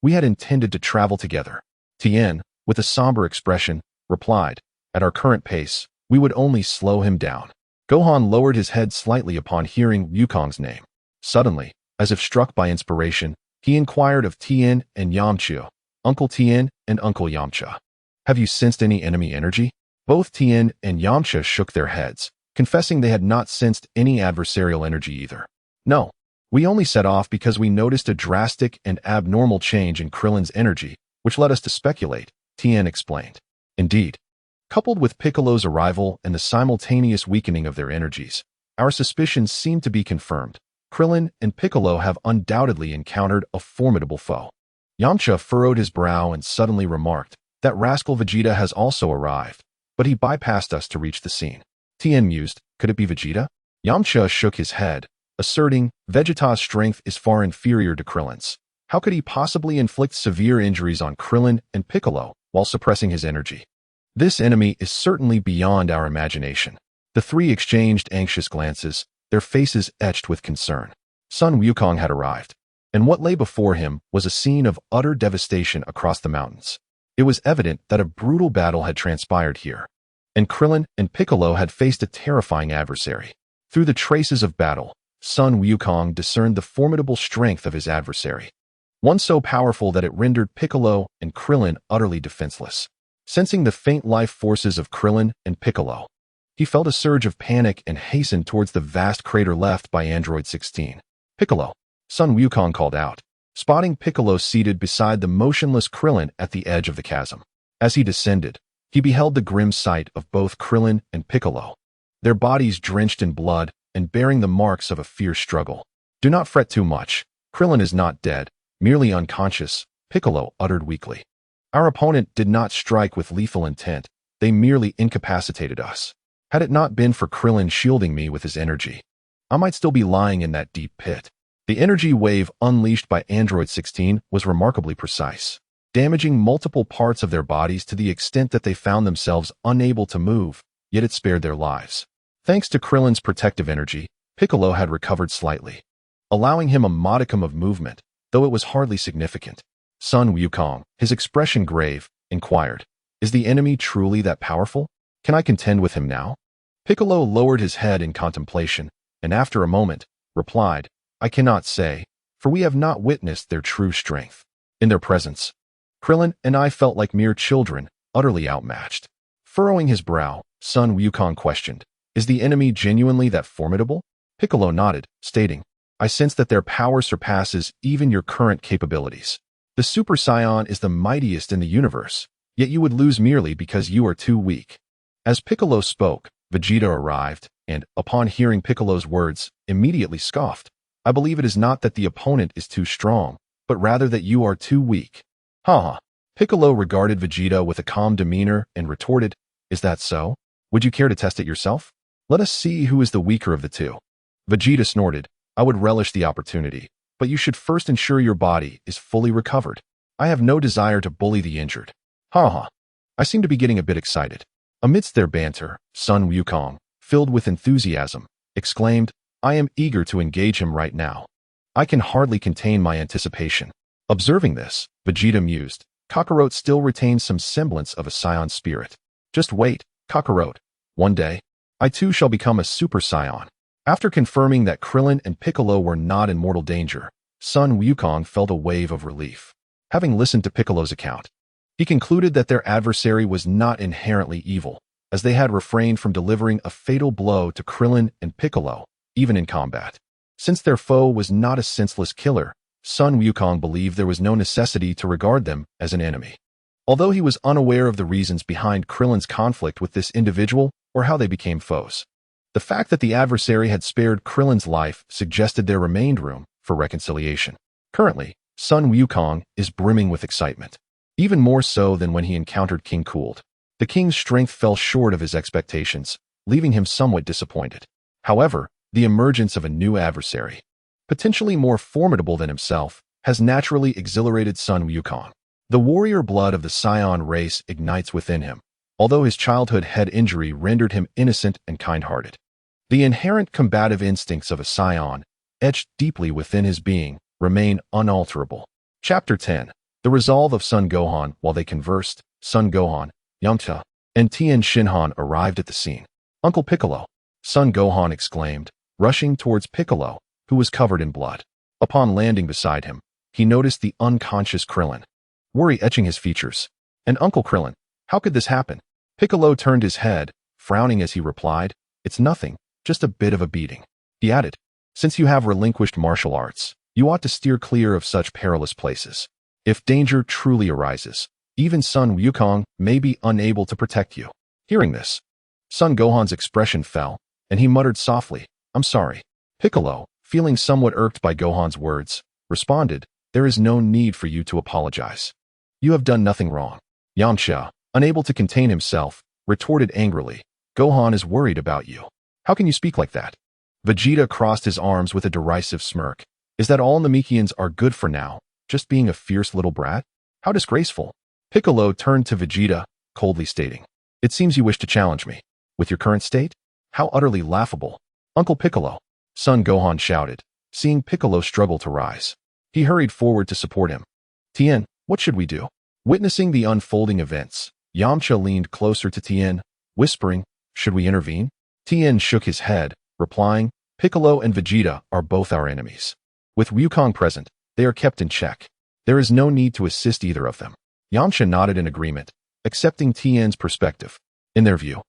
We had intended to travel together." Tien, with a somber expression, replied, "At our current pace, we would only slow him down." Gohan lowered his head slightly upon hearing Wukong's name. Suddenly, as if struck by inspiration, he inquired of Tien and Yamcha, "Uncle Tien and Uncle Yamcha, have you sensed any enemy energy?" Both Tien and Yamcha shook their heads, confessing they had not sensed any adversarial energy either. "No, we only set off because we noticed a drastic and abnormal change in Krillin's energy, which led us to speculate," Tien explained. Indeed, coupled with Piccolo's arrival and the simultaneous weakening of their energies, our suspicions seem to be confirmed. Krillin and Piccolo have undoubtedly encountered a formidable foe. Yamcha furrowed his brow and suddenly remarked, "That rascal Vegeta has also arrived, but he bypassed us to reach the scene." Tien mused, "Could it be Vegeta?" Yamcha shook his head, asserting, "Vegeta's strength is far inferior to Krillin's. How could he possibly inflict severe injuries on Krillin and Piccolo while suppressing his energy? This enemy is certainly beyond our imagination." The three exchanged anxious glances, their faces etched with concern. Sun Wukong had arrived, and what lay before him was a scene of utter devastation across the mountains. It was evident that a brutal battle had transpired here, and Krillin and Piccolo had faced a terrifying adversary. Through the traces of battle, Sun Wukong discerned the formidable strength of his adversary, one so powerful that it rendered Piccolo and Krillin utterly defenseless. Sensing the faint life forces of Krillin and Piccolo, he felt a surge of panic and hastened towards the vast crater left by Android 16. "Piccolo," Sun Wukong called out, spotting Piccolo seated beside the motionless Krillin at the edge of the chasm. As he descended, he beheld the grim sight of both Krillin and Piccolo, their bodies drenched in blood, and bearing the marks of a fierce struggle. "Do not fret too much. Krillin is not dead, merely unconscious," Piccolo uttered weakly. "Our opponent did not strike with lethal intent. They merely incapacitated us. Had it not been for Krillin shielding me with his energy, I might still be lying in that deep pit." The energy wave unleashed by Android 16 was remarkably precise, damaging multiple parts of their bodies to the extent that they found themselves unable to move, yet it spared their lives. Thanks to Krillin's protective energy, Piccolo had recovered slightly, allowing him a modicum of movement, though it was hardly significant. Sun Wukong, his expression grave, inquired, "Is the enemy truly that powerful? Can I contend with him now?" Piccolo lowered his head in contemplation, and after a moment, replied, "I cannot say, for we have not witnessed their true strength. In their presence, Krillin and I felt like mere children, utterly outmatched." Furrowing his brow, Sun Wukong questioned, "Is the enemy genuinely that formidable?" Piccolo nodded, stating, "I sense that their power surpasses even your current capabilities. The Super Saiyan is the mightiest in the universe, yet you would lose merely because you are too weak." As Piccolo spoke, Vegeta arrived, and, upon hearing Piccolo's words, immediately scoffed. "I believe it is not that the opponent is too strong, but rather that you are too weak." "Ha!" Piccolo regarded Vegeta with a calm demeanor and retorted, "Is that so? Would you care to test it yourself? Let us see who is the weaker of the two." Vegeta snorted, "I would relish the opportunity, but you should first ensure your body is fully recovered. I have no desire to bully the injured." "Ha ha." I seem to be getting a bit excited. Amidst their banter, Sun Wukong, filled with enthusiasm, exclaimed, "I am eager to engage him right now. I can hardly contain my anticipation." Observing this, Vegeta mused, "Kakarot still retains some semblance of a Saiyan spirit. Just wait, Kakarot. One day, I too shall become a Super Saiyan." After confirming that Krillin and Piccolo were not in mortal danger, Sun Wukong felt a wave of relief. Having listened to Piccolo's account, he concluded that their adversary was not inherently evil, as they had refrained from delivering a fatal blow to Krillin and Piccolo, even in combat. Since their foe was not a senseless killer, Sun Wukong believed there was no necessity to regard them as an enemy. Although he was unaware of the reasons behind Krillin's conflict with this individual or how they became foes, the fact that the adversary had spared Krillin's life suggested there remained room for reconciliation. Currently, Sun Wukong is brimming with excitement, even more so than when he encountered King Cooled. The king's strength fell short of his expectations, leaving him somewhat disappointed. However, the emergence of a new adversary, potentially more formidable than himself, has naturally exhilarated Sun Wukong. The warrior blood of the Saiyan race ignites within him, although his childhood head injury rendered him innocent and kind-hearted. The inherent combative instincts of a Saiyan, etched deeply within his being, remain unalterable. Chapter 10. The resolve of Son Gohan. While they conversed, Son Gohan, Yamcha, and Tien Shinhan arrived at the scene. "Uncle Piccolo!" Son Gohan exclaimed, rushing towards Piccolo, who was covered in blood. Upon landing beside him, he noticed the unconscious Krillin, worry etching his features. "And Uncle Krillin, how could this happen?" Piccolo turned his head, frowning as he replied, "It's nothing, just a bit of a beating." He added, "Since you have relinquished martial arts, you ought to steer clear of such perilous places. If danger truly arises, even Sun Wukong may be unable to protect you." Hearing this, Son Gohan's expression fell, and he muttered softly, "I'm sorry." Piccolo, feeling somewhat irked by Gohan's words, responded, "There is no need for you to apologize. You have done nothing wrong." Yamcha, unable to contain himself, retorted angrily, "Gohan is worried about you. How can you speak like that?" Vegeta crossed his arms with a derisive smirk. "Is that all Namekians are good for now, just being a fierce little brat? How disgraceful." Piccolo turned to Vegeta, coldly stating, "It seems you wish to challenge me. With your current state? How utterly laughable." "Uncle Piccolo!" Son Gohan shouted, seeing Piccolo struggle to rise. He hurried forward to support him. "Tien, what should we do?" Witnessing the unfolding events, Yamcha leaned closer to Tien, whispering, "Should we intervene?" Tien shook his head, replying, "Piccolo and Vegeta are both our enemies. With Wukong present, they are kept in check. There is no need to assist either of them." Yamcha nodded in agreement, accepting Tien's perspective. In their view,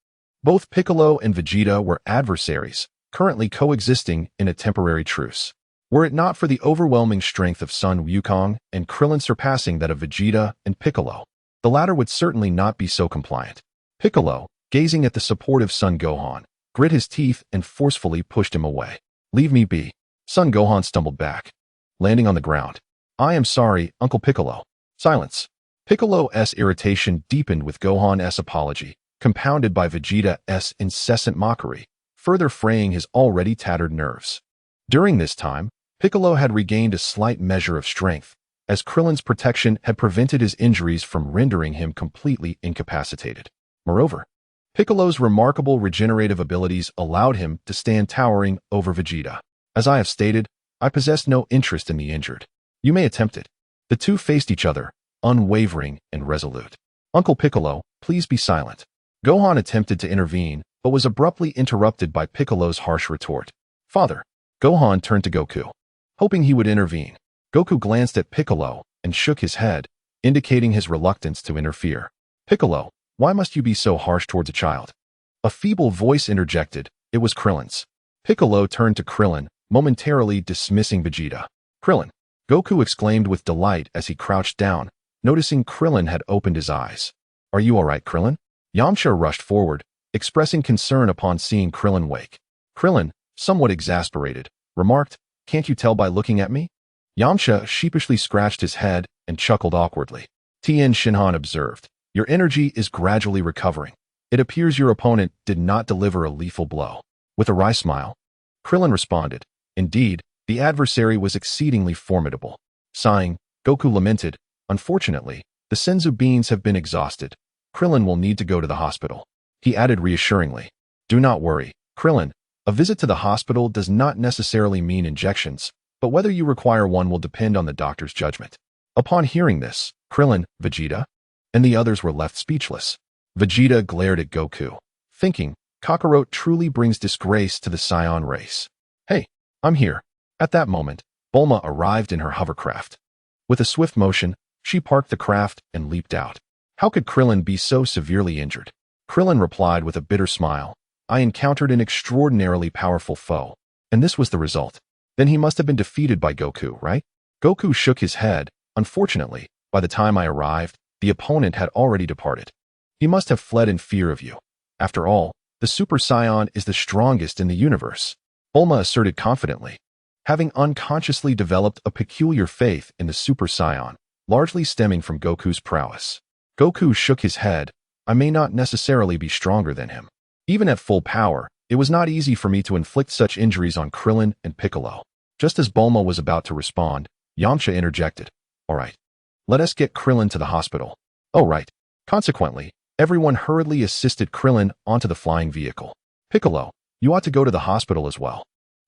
both Piccolo and Vegeta were adversaries, currently coexisting in a temporary truce. Were it not for the overwhelming strength of Sun Wukong and Krillin surpassing that of Vegeta and Piccolo, the latter would certainly not be so compliant. Piccolo, gazing at the supportive Son Gohan, grit his teeth, and forcefully pushed him away. Leave me be. Son Gohan stumbled back, landing on the ground. I am sorry, Uncle Piccolo. Silence. Piccolo's irritation deepened with Gohan's apology, compounded by Vegeta's incessant mockery, further fraying his already tattered nerves. During this time, Piccolo had regained a slight measure of strength, as Krillin's protection had prevented his injuries from rendering him completely incapacitated. Moreover, Piccolo's remarkable regenerative abilities allowed him to stand towering over Vegeta. As I have stated, I possess no interest in the injured. You may attempt it. The two faced each other, unwavering and resolute. Uncle Piccolo, please be silent. Gohan attempted to intervene, but was abruptly interrupted by Piccolo's harsh retort. Father. Gohan turned to Goku, hoping he would intervene. Goku glanced at Piccolo and shook his head, indicating his reluctance to interfere. Piccolo, why must you be so harsh towards a child? A feeble voice interjected. It was Krillin's. Piccolo turned to Krillin, momentarily dismissing Vegeta. Krillin. Goku exclaimed with delight as he crouched down, noticing Krillin had opened his eyes. Are you all right, Krillin? Yamcha rushed forward, expressing concern upon seeing Krillin wake. Krillin, somewhat exasperated, remarked, Can't you tell by looking at me? Yamcha sheepishly scratched his head and chuckled awkwardly. Tien Shinhan observed, Your energy is gradually recovering. It appears your opponent did not deliver a lethal blow. With a wry smile, Krillin responded, Indeed, the adversary was exceedingly formidable. Sighing, Goku lamented, Unfortunately, the Senzu beans have been exhausted. Krillin will need to go to the hospital. He added reassuringly, Do not worry, Krillin. A visit to the hospital does not necessarily mean injections, but whether you require one will depend on the doctor's judgment. Upon hearing this, Krillin, Vegeta, and the others were left speechless. Vegeta glared at Goku, thinking, Kakarot truly brings disgrace to the Saiyan race. Hey, I'm here. At that moment, Bulma arrived in her hovercraft. With a swift motion, she parked the craft and leaped out. How could Krillin be so severely injured? Krillin replied with a bitter smile, I encountered an extraordinarily powerful foe, and this was the result. Then he must have been defeated by Goku, right? Goku shook his head. Unfortunately, by the time I arrived, the opponent had already departed. He must have fled in fear of you. After all, the Super Saiyan is the strongest in the universe, Bulma asserted confidently. Having unconsciously developed a peculiar faith in the Super Saiyan, largely stemming from Goku's prowess. Goku shook his head. I may not necessarily be stronger than him. Even at full power, it was not easy for me to inflict such injuries on Krillin and Piccolo. Just as Bulma was about to respond, Yamcha interjected. All right. Let us get Krillin to the hospital. Oh right. Consequently, everyone hurriedly assisted Krillin onto the flying vehicle. Piccolo, you ought to go to the hospital as well.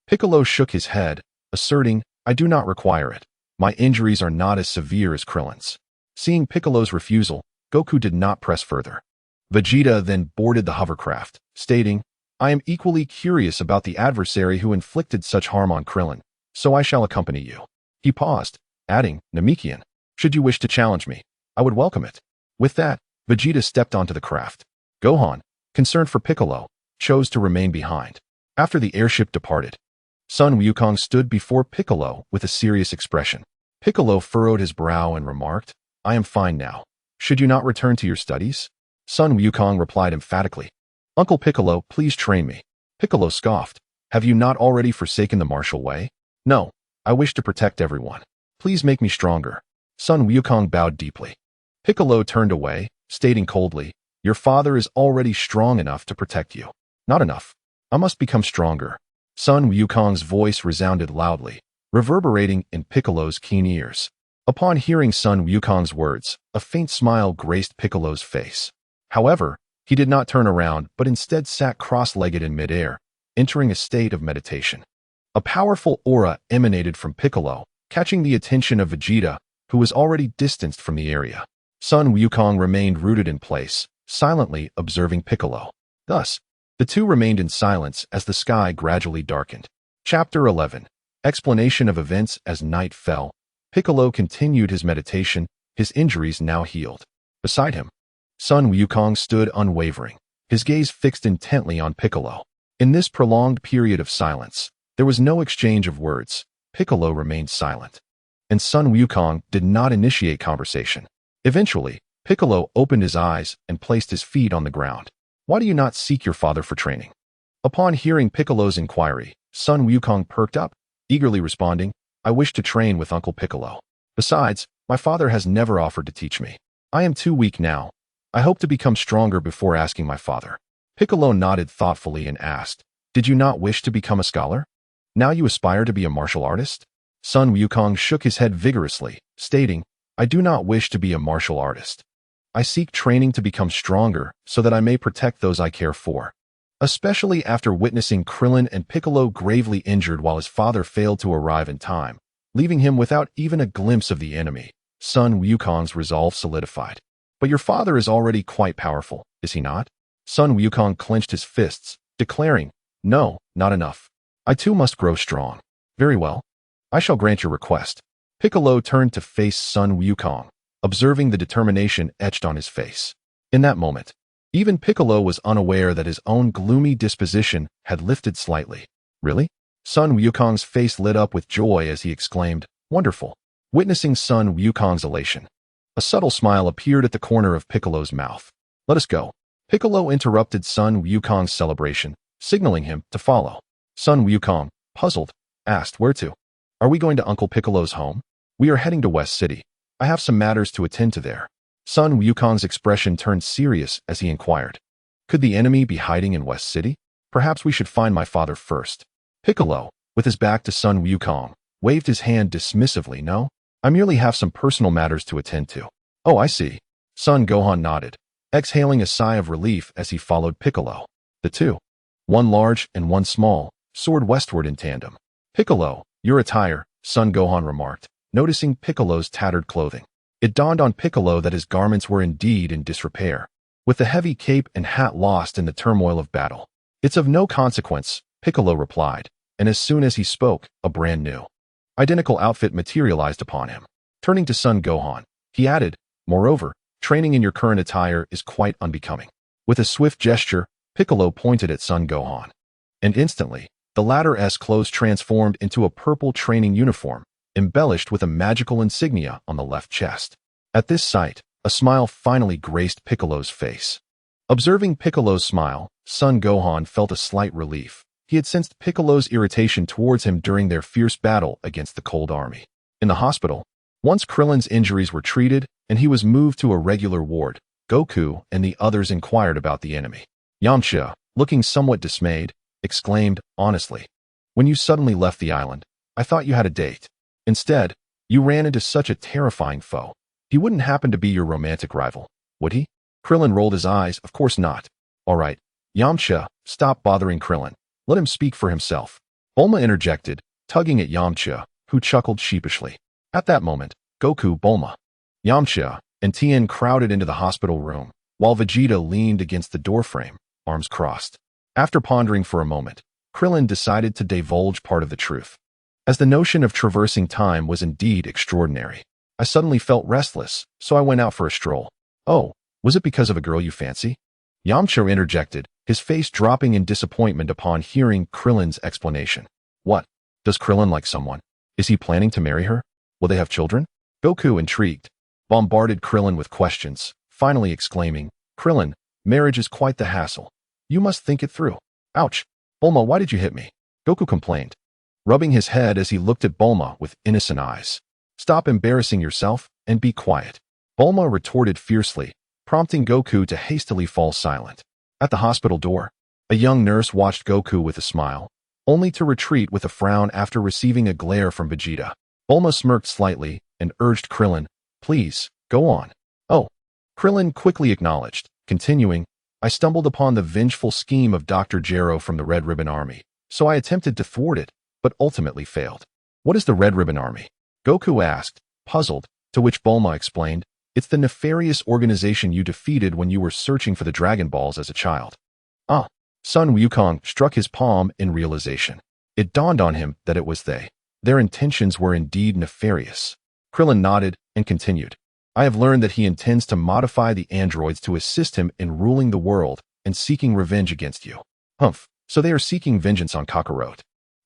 Piccolo shook his head, asserting, I do not require it. My injuries are not as severe as Krillin's. Seeing Piccolo's refusal, Goku did not press further. Vegeta then boarded the hovercraft, stating, I am equally curious about the adversary who inflicted such harm on Krillin, so I shall accompany you. He paused, adding, Namekian, should you wish to challenge me, I would welcome it. With that, Vegeta stepped onto the craft. Gohan, concerned for Piccolo, chose to remain behind. After the airship departed, Sun Wukong stood before Piccolo with a serious expression. Piccolo furrowed his brow and remarked, I am fine now. Should you not return to your studies? Sun Wukong replied emphatically, Uncle Piccolo, please train me. Piccolo scoffed, Have you not already forsaken the martial way? No, I wish to protect everyone. Please make me stronger. Sun Wukong bowed deeply. Piccolo turned away, stating coldly, Your father is already strong enough to protect you. Not enough. I must become stronger. Sun Wukong's voice resounded loudly, reverberating in Piccolo's keen ears. Upon hearing Sun Wukong's words, a faint smile graced Piccolo's face. However, he did not turn around but instead sat cross-legged in midair, entering a state of meditation. A powerful aura emanated from Piccolo, catching the attention of Vegeta, who was already distanced from the area. Sun Wukong remained rooted in place, silently observing Piccolo. Thus, the two remained in silence as the sky gradually darkened. Chapter 11. Explanation of events as night fell. Piccolo continued his meditation, his injuries now healed. Beside him, Sun Wukong stood unwavering, his gaze fixed intently on Piccolo. In this prolonged period of silence, there was no exchange of words. Piccolo remained silent, and Sun Wukong did not initiate conversation. Eventually, Piccolo opened his eyes and placed his feet on the ground. Why do you not seek your father for training? Upon hearing Piccolo's inquiry, Sun Wukong perked up, eagerly responding, I wish to train with Uncle Piccolo. Besides, my father has never offered to teach me. I am too weak now. I hope to become stronger before asking my father. Piccolo nodded thoughtfully and asked, Did you not wish to become a scholar? Now you aspire to be a martial artist? Sun Wukong shook his head vigorously, stating, I do not wish to be a martial artist. I seek training to become stronger so that I may protect those I care for. Especially after witnessing Krillin and Piccolo gravely injured while his father failed to arrive in time, leaving him without even a glimpse of the enemy, Sun Wukong's resolve solidified. But your father is already quite powerful, is he not? Sun Wukong clenched his fists, declaring, No, not enough. I too must grow strong. Very well. I shall grant your request. Piccolo turned to face Sun Wukong, observing the determination etched on his face. In that moment, even Piccolo was unaware that his own gloomy disposition had lifted slightly. Really? Sun Wukong's face lit up with joy as he exclaimed, Wonderful. Witnessing Sun Wukong's elation, a subtle smile appeared at the corner of Piccolo's mouth. Let us go. Piccolo interrupted Sun Wukong's celebration, signaling him to follow. Sun Wukong, puzzled, asked, Where to? Are we going to Uncle Piccolo's home? We are heading to West City. I have some matters to attend to there. Sun Wukong's expression turned serious as he inquired. Could the enemy be hiding in West City? Perhaps we should find my father first. Piccolo, with his back to Sun Wukong, waved his hand dismissively. No, I merely have some personal matters to attend to. Oh, I see. Son Gohan nodded, exhaling a sigh of relief as he followed Piccolo. The two, one large and one small, soared westward in tandem. Piccolo, your attire, Son Gohan remarked, noticing Piccolo's tattered clothing. It dawned on Piccolo that his garments were indeed in disrepair, with the heavy cape and hat lost in the turmoil of battle. It's of no consequence, Piccolo replied, and as soon as he spoke, a brand new, identical outfit materialized upon him. Turning to Son Gohan, he added, Moreover, training in your current attire is quite unbecoming. With a swift gesture, Piccolo pointed at Son Gohan, and instantly, the latter's clothes transformed into a purple training uniform, embellished with a magical insignia on the left chest. At this sight, a smile finally graced Piccolo's face. Observing Piccolo's smile, Son Gohan felt a slight relief. He had sensed Piccolo's irritation towards him during their fierce battle against the Cold Army. In the hospital, once Krillin's injuries were treated and he was moved to a regular ward, Goku and the others inquired about the enemy. Yamcha, looking somewhat dismayed, exclaimed, honestly, when you suddenly left the island, I thought you had a date. Instead, you ran into such a terrifying foe. He wouldn't happen to be your romantic rival, would he? Krillin rolled his eyes, of course not. All right, Yamcha, stop bothering Krillin. Let him speak for himself. Bulma interjected, tugging at Yamcha, who chuckled sheepishly. At that moment, Goku, Bulma, Yamcha, and Tien crowded into the hospital room, while Vegeta leaned against the doorframe, arms crossed. After pondering for a moment, Krillin decided to divulge part of the truth. As the notion of traversing time was indeed extraordinary, I suddenly felt restless, so I went out for a stroll. Oh, was it because of a girl you fancy? Yamcha interjected, his face dropping in disappointment upon hearing Krillin's explanation. What? Does Krillin like someone? Is he planning to marry her? Will they have children? Goku, intrigued, bombarded Krillin with questions, finally exclaiming, Krillin, marriage is quite the hassle. You must think it through. Ouch. Bulma, why did you hit me? Goku complained, rubbing his head as he looked at Bulma with innocent eyes. Stop embarrassing yourself and be quiet. Bulma retorted fiercely, prompting Goku to hastily fall silent. At the hospital door, a young nurse watched Goku with a smile, only to retreat with a frown after receiving a glare from Vegeta. Bulma smirked slightly and urged Krillin, please, go on. Oh. Krillin quickly acknowledged, continuing, I stumbled upon the vengeful scheme of Dr. Gero from the Red Ribbon Army, so I attempted to thwart it, but ultimately failed. What is the Red Ribbon Army? Goku asked, puzzled, to which Bulma explained, it's the nefarious organization you defeated when you were searching for the Dragon Balls as a child. Ah. Sun Wukong struck his palm in realization. It dawned on him that it was they. Their intentions were indeed nefarious. Krillin nodded and continued. I have learned that he intends to modify the androids to assist him in ruling the world and seeking revenge against you. Humph, so they are seeking vengeance on Kakarot.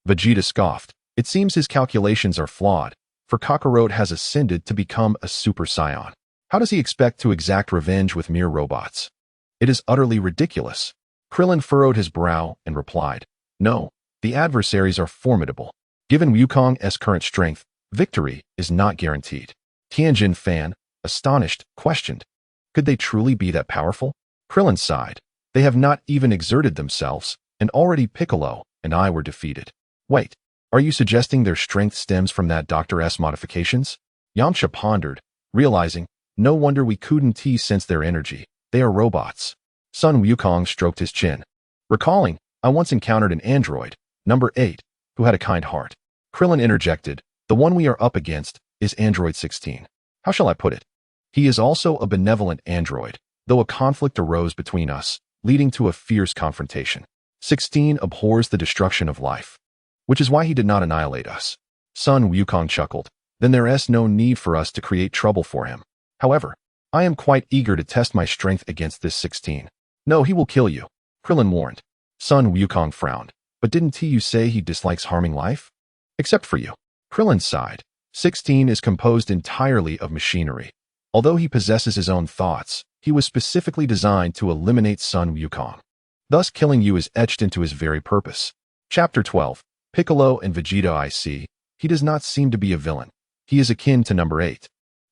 Vegeta scoffed. It seems his calculations are flawed, for Kakarot has ascended to become a Super Saiyan. How does he expect to exact revenge with mere robots? It is utterly ridiculous. Krillin furrowed his brow and replied, "No, the adversaries are formidable. Given Wukong's current strength, victory is not guaranteed." Tianjin Fan, astonished, questioned, "Could they truly be that powerful?" Krillin sighed. "They have not even exerted themselves, and already Piccolo and I were defeated." "Wait, are you suggesting their strength stems from that Dr. S modifications?" Yamcha pondered, realizing, "No wonder we couldn't sense their energy. They are robots." Sun Wukong stroked his chin, recalling, "I once encountered an android, number 8, who had a kind heart." Krillin interjected, "The one we are up against is Android 16. How shall I put it? He is also a benevolent android, though a conflict arose between us, leading to a fierce confrontation. 16 abhors the destruction of life, which is why he did not annihilate us." Sun Wukong chuckled, "Then there is no need for us to create trouble for him. However, I am quite eager to test my strength against this 16. "No, he will kill you," Krillin warned. Sun Wukong frowned, "But didn't you say he dislikes harming life?" "Except for you." Krillin sighed. 16 is composed entirely of machinery. Although he possesses his own thoughts, he was specifically designed to eliminate Sun Wukong. Thus killing you is etched into his very purpose. Chapter 12. Piccolo and Vegeta. I see. He does not seem to be a villain. He is akin to number 8.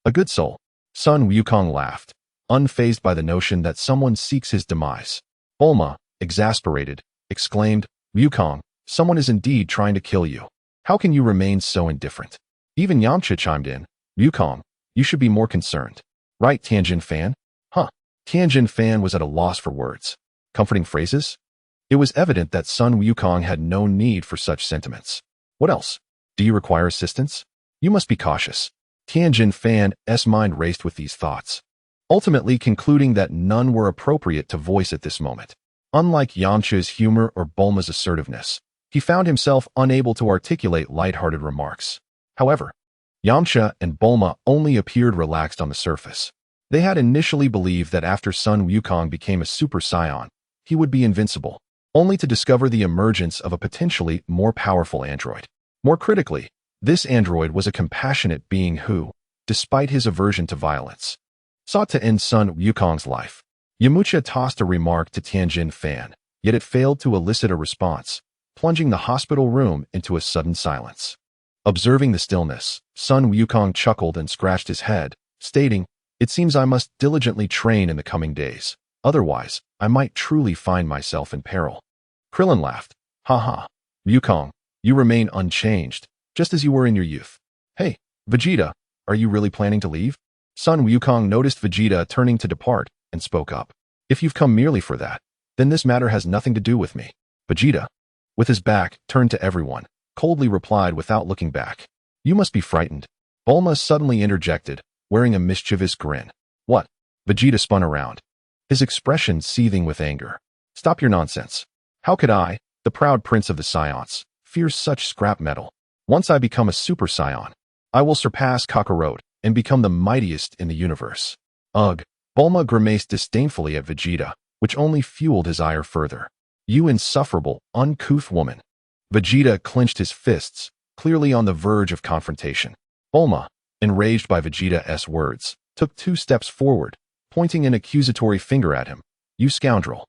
A good soul. Sun Wukong laughed, unfazed by the notion that someone seeks his demise. Bulma, exasperated, exclaimed, "Wukong, someone is indeed trying to kill you. How can you remain so indifferent?" Even Yamcha chimed in, "Wukong, you should be more concerned. Right, Tianjin Fan?" Huh. Tianjin Fan was at a loss for words. Comforting phrases? It was evident that Sun Wukong had no need for such sentiments. "What else? Do you require assistance? You must be cautious." Tianjin Fan's mind raced with these thoughts, ultimately concluding that none were appropriate to voice at this moment. Unlike Yamcha's humor or Bulma's assertiveness, he found himself unable to articulate light-hearted remarks. However, Yamcha and Bulma only appeared relaxed on the surface. They had initially believed that after Sun Wukong became a Super Saiyan, he would be invincible, only to discover the emergence of a potentially more powerful android. More critically, this android was a compassionate being who, despite his aversion to violence, sought to end Sun Wukong's life. Yamcha tossed a remark to Tianjin Fan, yet it failed to elicit a response, plunging the hospital room into a sudden silence. Observing the stillness, Sun Wukong chuckled and scratched his head, stating, "It seems I must diligently train in the coming days. Otherwise, I might truly find myself in peril." Krillin laughed. "Ha ha. Wukong, you remain unchanged, just as you were in your youth. Hey, Vegeta, are you really planning to leave?" Sun Wukong noticed Vegeta turning to depart and spoke up. "If you've come merely for that, then this matter has nothing to do with me." Vegeta, with his back turned to everyone, coldly replied without looking back, "You must be frightened." Bulma suddenly interjected, wearing a mischievous grin. "What?" Vegeta spun around, his expression seething with anger. "Stop your nonsense. How could I, the proud prince of the Saiyans, fear such scrap metal? Once I become a Super Saiyan, I will surpass Kakarot and become the mightiest in the universe." Ugh. Bulma grimaced disdainfully at Vegeta, which only fueled his ire further. "You insufferable, uncouth woman." Vegeta clenched his fists, clearly on the verge of confrontation. Bulma, enraged by Vegeta's words, took 2 steps forward, pointing an accusatory finger at him. "You scoundrel.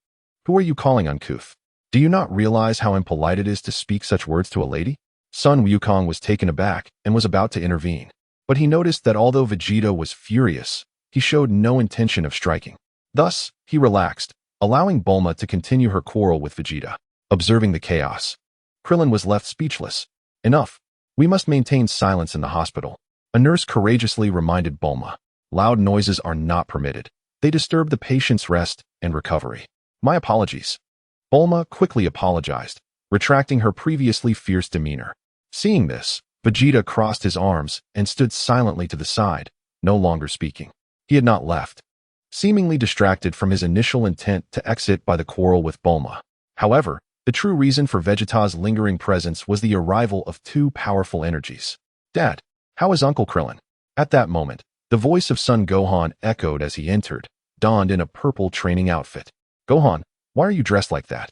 Who are you calling uncouth? Do you not realize how impolite it is to speak such words to a lady?" Sun Wukong was taken aback and was about to intervene, but he noticed that although Vegeta was furious, he showed no intention of striking. Thus, he relaxed, allowing Bulma to continue her quarrel with Vegeta. Observing the chaos, Krillin was left speechless. "Enough. We must maintain silence in the hospital." A nurse courageously reminded Bulma, "Loud noises are not permitted. They disturb the patient's rest and recovery." "My apologies." Bulma quickly apologized, retracting her previously fierce demeanor. Seeing this, Vegeta crossed his arms and stood silently to the side, no longer speaking. He had not left, seemingly distracted from his initial intent to exit by the quarrel with Bulma. However, the true reason for Vegeta's lingering presence was the arrival of 2 powerful energies. "Dad, how is Uncle Krillin?" At that moment, the voice of son Gohan echoed as he entered, donned in a purple training outfit. "Gohan, why are you dressed like that?"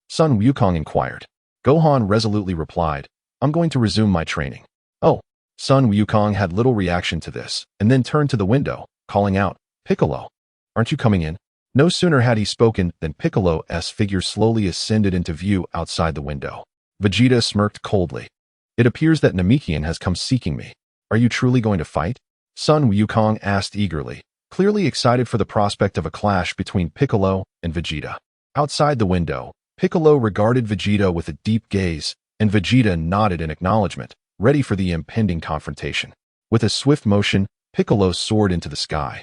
Sun Wukong inquired. Gohan resolutely replied, "I'm going to resume my training." "Oh." Sun Wukong had little reaction to this, and then turned to the window, calling out, "Piccolo, aren't you coming in?" No sooner had he spoken than Piccolo's figure slowly ascended into view outside the window. Vegeta smirked coldly. It appears that Namekian has come seeking me. Are you truly going to fight? Sun Wukong asked eagerly, clearly excited for the prospect of a clash between Piccolo and Vegeta. Outside the window, Piccolo regarded Vegeta with a deep gaze, and Vegeta nodded in acknowledgement, ready for the impending confrontation. With a swift motion, Piccolo soared into the sky,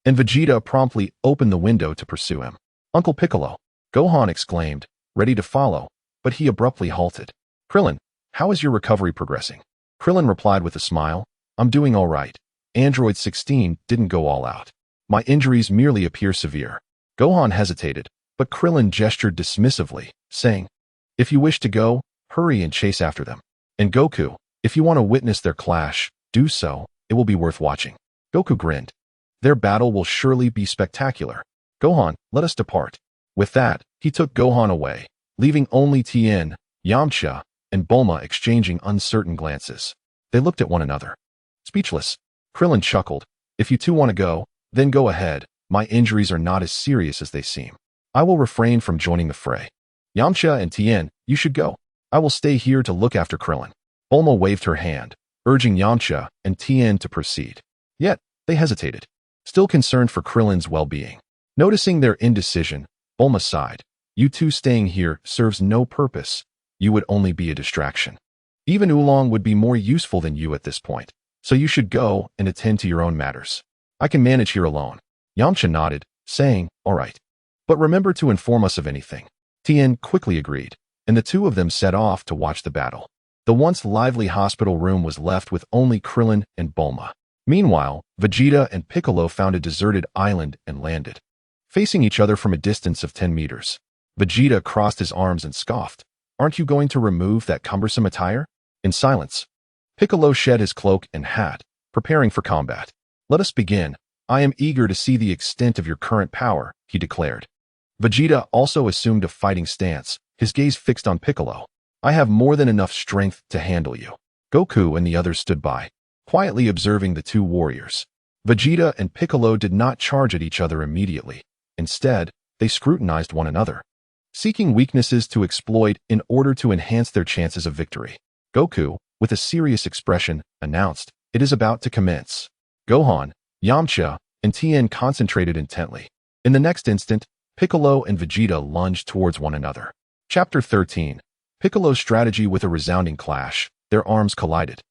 and Vegeta promptly opened the window to pursue him. Uncle Piccolo, Gohan exclaimed, ready to follow, but he abruptly halted. Krillin, how is your recovery progressing? Krillin replied with a smile, I'm doing all right. Android 16 didn't go all out. My injuries merely appear severe. Gohan hesitated, but Krillin gestured dismissively, saying, if you wish to go, hurry and chase after them. And Goku, if you want to witness their clash, do so, it will be worth watching. Goku grinned. Their battle will surely be spectacular. Gohan, let us depart. With that, he took Gohan away, leaving only Tien, Yamcha, and Bulma exchanging uncertain glances. They looked at one another. Speechless, Krillin chuckled. If you two want to go, then go ahead. My injuries are not as serious as they seem. I will refrain from joining the fray. Yamcha and Tien, you should go. I will stay here to look after Krillin. Bulma waved her hand, urging Yamcha and Tien to proceed. Yet, they hesitated, still concerned for Krillin's well-being. Noticing their indecision, Bulma sighed. You two staying here serves no purpose. You would only be a distraction. Even Oolong would be more useful than you at this point, so you should go and attend to your own matters. I can manage here alone. Yamcha nodded, saying, all right. But remember to inform us of anything. Tien quickly agreed, and the two of them set off to watch the battle. The once lively hospital room was left with only Krillin and Bulma. Meanwhile, Vegeta and Piccolo found a deserted island and landed. Facing each other from a distance of 10 meters, Vegeta crossed his arms and scoffed. Aren't you going to remove that cumbersome attire? In silence, Piccolo shed his cloak and hat, preparing for combat. Let us begin. I am eager to see the extent of your current power, he declared. Vegeta also assumed a fighting stance, his gaze fixed on Piccolo. I have more than enough strength to handle you. Goku and the others stood by, quietly observing the two warriors. Vegeta and Piccolo did not charge at each other immediately. Instead, they scrutinized one another, seeking weaknesses to exploit in order to enhance their chances of victory. Goku, with a serious expression, announced, it is about to commence. Gohan, Yamcha, and Tien concentrated intently. In the next instant, Piccolo and Vegeta lunged towards one another. Chapter 13. Piccolo's strategy with a resounding clash. Their arms collided,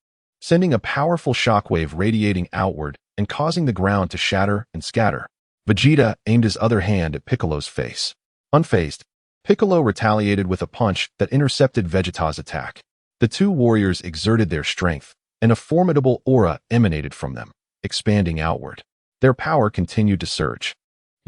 sending a powerful shockwave radiating outward and causing the ground to shatter and scatter. Vegeta aimed his other hand at Piccolo's face. Unfazed, Piccolo retaliated with a punch that intercepted Vegeta's attack. The two warriors exerted their strength, and a formidable aura emanated from them, expanding outward. Their power continued to surge.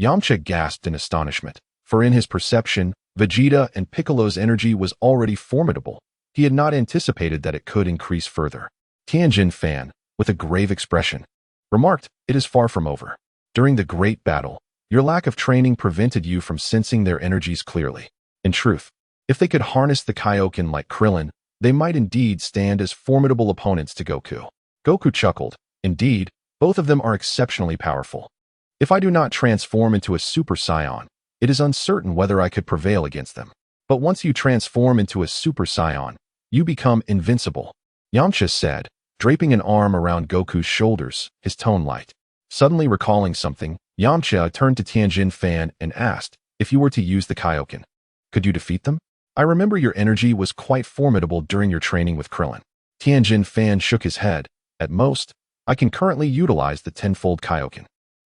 Yamcha gasped in astonishment, for in his perception, Vegeta and Piccolo's energy was already formidable. He had not anticipated that it could increase further. Tien Fan, with a grave expression, remarked, it is far from over. During the great battle, your lack of training prevented you from sensing their energies clearly. In truth, if they could harness the Kaioken like Krillin, they might indeed stand as formidable opponents to Goku. Goku chuckled. Indeed, both of them are exceptionally powerful. If I do not transform into a Super Saiyan, it is uncertain whether I could prevail against them. But once you transform into a Super Saiyan, you become invincible. Yamcha said, draping an arm around Goku's shoulders, his tone light. Suddenly recalling something, Yamcha turned to Tien Fan and asked, if you were to use the Kaioken, could you defeat them? I remember your energy was quite formidable during your training with Krillin. Tien Fan shook his head. At most, I can currently utilize the tenfold Kaioken.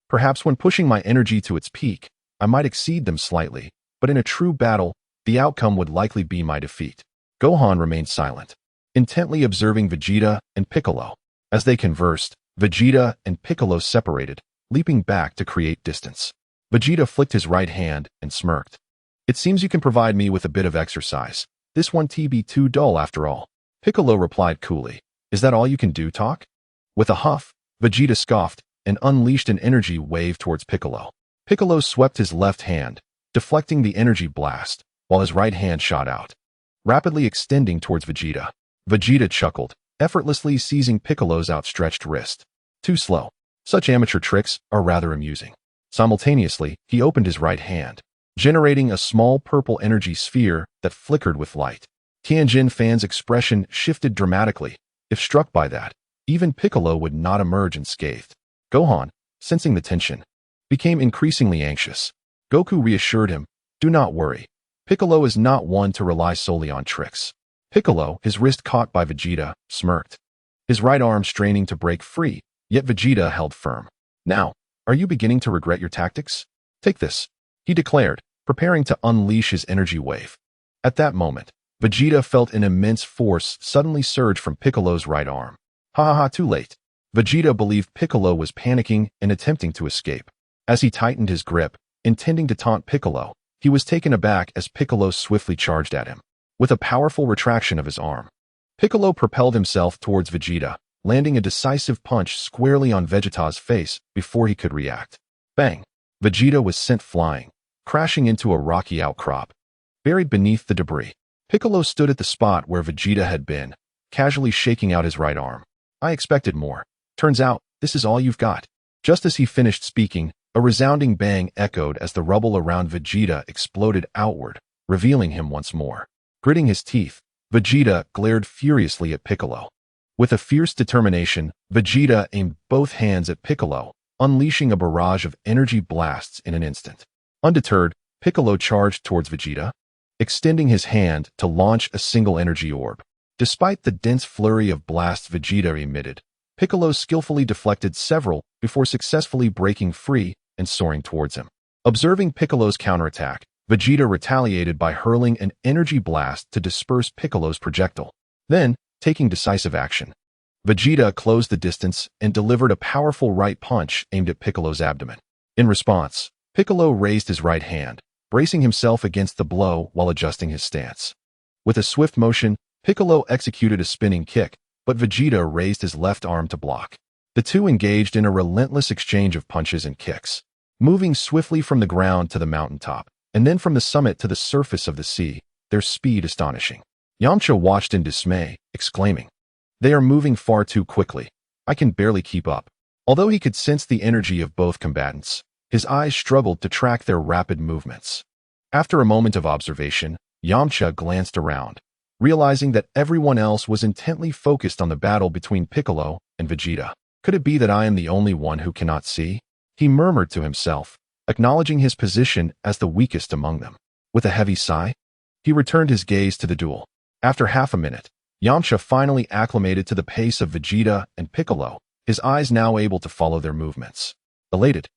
Perhaps when pushing my energy to its peak, I might exceed them slightly, but in a true battle, the outcome would likely be my defeat. Gohan remained silent, intently observing Vegeta and Piccolo. As they conversed, Vegeta and Piccolo separated, leaping back to create distance. Vegeta flicked his right hand and smirked. It seems you can provide me with a bit of exercise. This one be too dull after all. Piccolo replied coolly. Is that all you can do, talk? With a huff, Vegeta scoffed and unleashed an energy wave towards Piccolo. Piccolo swept his left hand, deflecting the energy blast, while his right hand shot out, rapidly extending towards Vegeta. Vegeta chuckled, effortlessly seizing Piccolo's outstretched wrist. Too slow. Such amateur tricks are rather amusing. Simultaneously, he opened his right hand, generating a small purple energy sphere that flickered with light. Tianjin Fan's expression shifted dramatically. If struck by that, even Piccolo would not emerge unscathed. Gohan, sensing the tension, became increasingly anxious. Goku reassured him, "Do not worry. Piccolo is not one to rely solely on tricks." Piccolo, his wrist caught by Vegeta, smirked, his right arm straining to break free, yet Vegeta held firm. "Now, are you beginning to regret your tactics? Take this," he declared, preparing to unleash his energy wave. At that moment, Vegeta felt an immense force suddenly surge from Piccolo's right arm. Ha ha ha, too late. Vegeta believed Piccolo was panicking and attempting to escape. As he tightened his grip, intending to taunt Piccolo, he was taken aback as Piccolo swiftly charged at him. With a powerful retraction of his arm, Piccolo propelled himself towards Vegeta, landing a decisive punch squarely on Vegeta's face before he could react. Bang! Vegeta was sent flying, crashing into a rocky outcrop. Buried beneath the debris, Piccolo stood at the spot where Vegeta had been, casually shaking out his right arm. "I expected more. Turns out, this is all you've got." Just as he finished speaking, a resounding bang echoed as the rubble around Vegeta exploded outward, revealing him once more. Gritting his teeth, Vegeta glared furiously at Piccolo. With a fierce determination, Vegeta aimed both hands at Piccolo, unleashing a barrage of energy blasts in an instant. Undeterred, Piccolo charged towards Vegeta, extending his hand to launch a single energy orb. Despite the dense flurry of blasts Vegeta emitted, Piccolo skillfully deflected several before successfully breaking free and soaring towards him. Observing Piccolo's counterattack, Vegeta retaliated by hurling an energy blast to disperse Piccolo's projectile. Then, taking decisive action, Vegeta closed the distance and delivered a powerful right punch aimed at Piccolo's abdomen. In response, Piccolo raised his right hand, bracing himself against the blow while adjusting his stance. With a swift motion, Piccolo executed a spinning kick, but Vegeta raised his left arm to block. The two engaged in a relentless exchange of punches and kicks, moving swiftly from the ground to the mountaintop, and then from the summit to the surface of the sea, their speed astonishing. Yamcha watched in dismay, exclaiming, "They are moving far too quickly. I can barely keep up." Although he could sense the energy of both combatants, his eyes struggled to track their rapid movements. After a moment of observation, Yamcha glanced around, realizing that everyone else was intently focused on the battle between Piccolo and Vegeta. "Could it be that I am the only one who cannot see?" he murmured to himself, acknowledging his position as the weakest among them. With a heavy sigh, he returned his gaze to the duel. After half a minute, Yamcha finally acclimated to the pace of Vegeta and Piccolo, his eyes now able to follow their movements. Elated,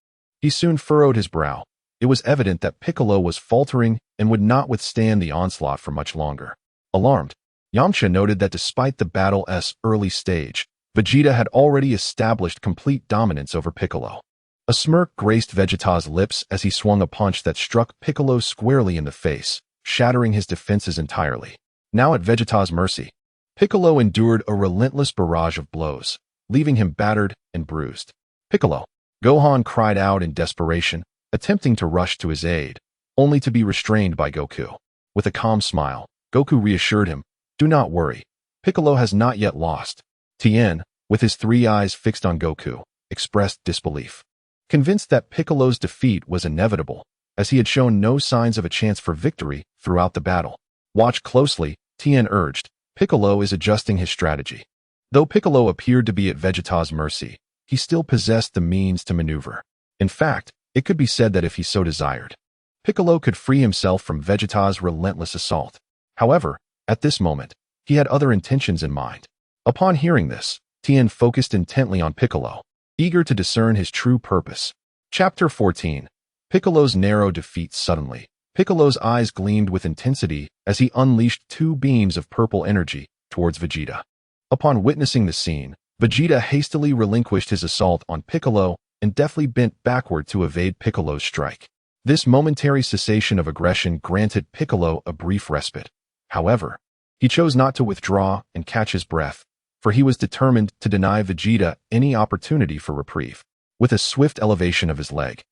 he soon furrowed his brow. It was evident that Piccolo was faltering and would not withstand the onslaught for much longer. Alarmed, Yamcha noted that despite the battle's early stage, Vegeta had already established complete dominance over Piccolo. A smirk graced Vegeta's lips as he swung a punch that struck Piccolo squarely in the face, shattering his defenses entirely. Now at Vegeta's mercy, Piccolo endured a relentless barrage of blows, leaving him battered and bruised. "Piccolo!" Gohan cried out in desperation, attempting to rush to his aid, only to be restrained by Goku. With a calm smile, Goku reassured him, "Do not worry. Piccolo has not yet lost." Tien, with his three eyes fixed on Goku, expressed disbelief. Convinced that Piccolo's defeat was inevitable, as he had shown no signs of a chance for victory throughout the battle. "Watch closely," Tien urged. "Piccolo is adjusting his strategy." Though Piccolo appeared to be at Vegeta's mercy, he still possessed the means to maneuver. In fact, it could be said that if he so desired, Piccolo could free himself from Vegeta's relentless assault. However, at this moment, he had other intentions in mind. Upon hearing this, Tien focused intently on Piccolo, eager to discern his true purpose. Chapter 14. Piccolo's narrow defeat. Suddenly, Piccolo's eyes gleamed with intensity as he unleashed two beams of purple energy towards Vegeta. Upon witnessing the scene, Vegeta hastily relinquished his assault on Piccolo and deftly bent backward to evade Piccolo's strike. This momentary cessation of aggression granted Piccolo a brief respite. However, he chose not to withdraw and catch his breath, for he was determined to deny Vegeta any opportunity for reprieve. With a swift elevation of his leg,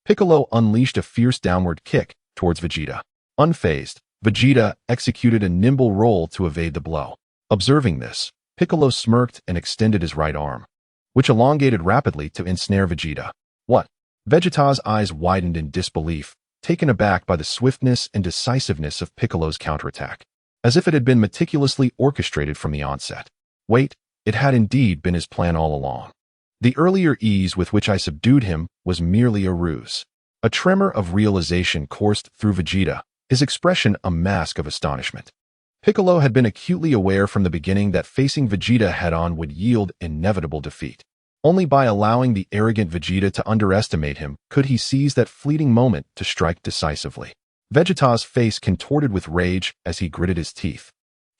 Piccolo unleashed a fierce downward kick towards Vegeta. Unfazed, Vegeta executed a nimble roll to evade the blow. Observing this, Piccolo smirked and extended his right arm, which elongated rapidly to ensnare Vegeta. "What?" Vegeta's eyes widened in disbelief, taken aback by the swiftness and decisiveness of Piccolo's counterattack, as if it had been meticulously orchestrated from the onset. Wait, it had indeed been his plan all along. The earlier ease with which I subdued him was merely a ruse. A tremor of realization coursed through Vegeta, his expression a mask of astonishment. Piccolo had been acutely aware from the beginning that facing Vegeta head-on would yield inevitable defeat. Only by allowing the arrogant Vegeta to underestimate him could he seize that fleeting moment to strike decisively. Vegeta's face contorted with rage as he gritted his teeth,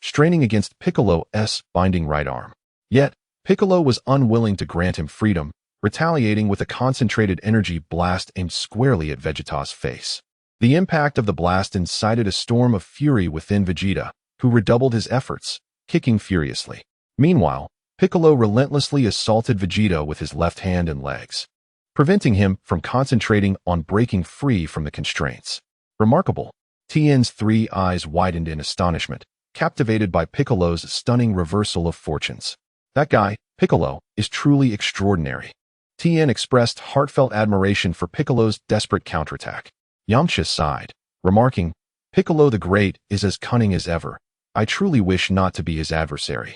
straining against Piccolo's binding right arm. Yet, Piccolo was unwilling to grant him freedom, retaliating with a concentrated energy blast aimed squarely at Vegeta's face. The impact of the blast incited a storm of fury within Vegeta, who redoubled his efforts, kicking furiously. Meanwhile, Piccolo relentlessly assaulted Vegeta with his left hand and legs, preventing him from concentrating on breaking free from the constraints. Remarkable. Tien's 3 eyes widened in astonishment, captivated by Piccolo's stunning reversal of fortunes. That guy, Piccolo, is truly extraordinary. Tien expressed heartfelt admiration for Piccolo's desperate counterattack. Yamcha sighed, remarking, Piccolo the Great is as cunning as ever. I truly wish not to be his adversary.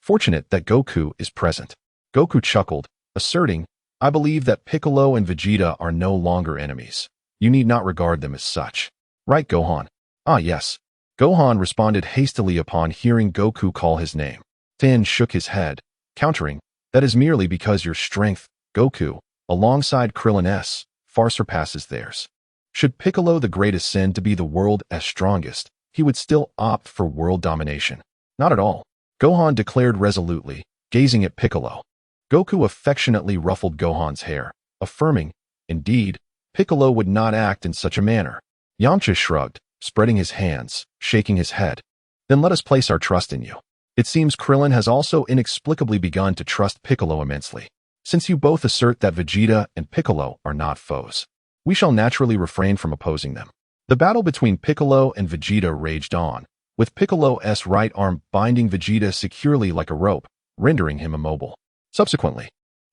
Fortunate that Goku is present. Goku chuckled, asserting, I believe that Piccolo and Vegeta are no longer enemies. You need not regard them as such. Right, Gohan? Ah, yes. Gohan responded hastily upon hearing Goku call his name. Tien shook his head, countering, that is merely because your strength, Goku, alongside Krillin's, far surpasses theirs. Should Piccolo the Great ascend to be the world's strongest, he would still opt for world domination. Not at all. Gohan declared resolutely, gazing at Piccolo. Goku affectionately ruffled Gohan's hair, affirming, indeed, Piccolo would not act in such a manner. Yamcha shrugged, spreading his hands, shaking his head. Then let us place our trust in you. It seems Krillin has also inexplicably begun to trust Piccolo immensely. Since you both assert that Vegeta and Piccolo are not foes, we shall naturally refrain from opposing them. The battle between Piccolo and Vegeta raged on, with Piccolo's right arm binding Vegeta securely like a rope, rendering him immobile. Subsequently,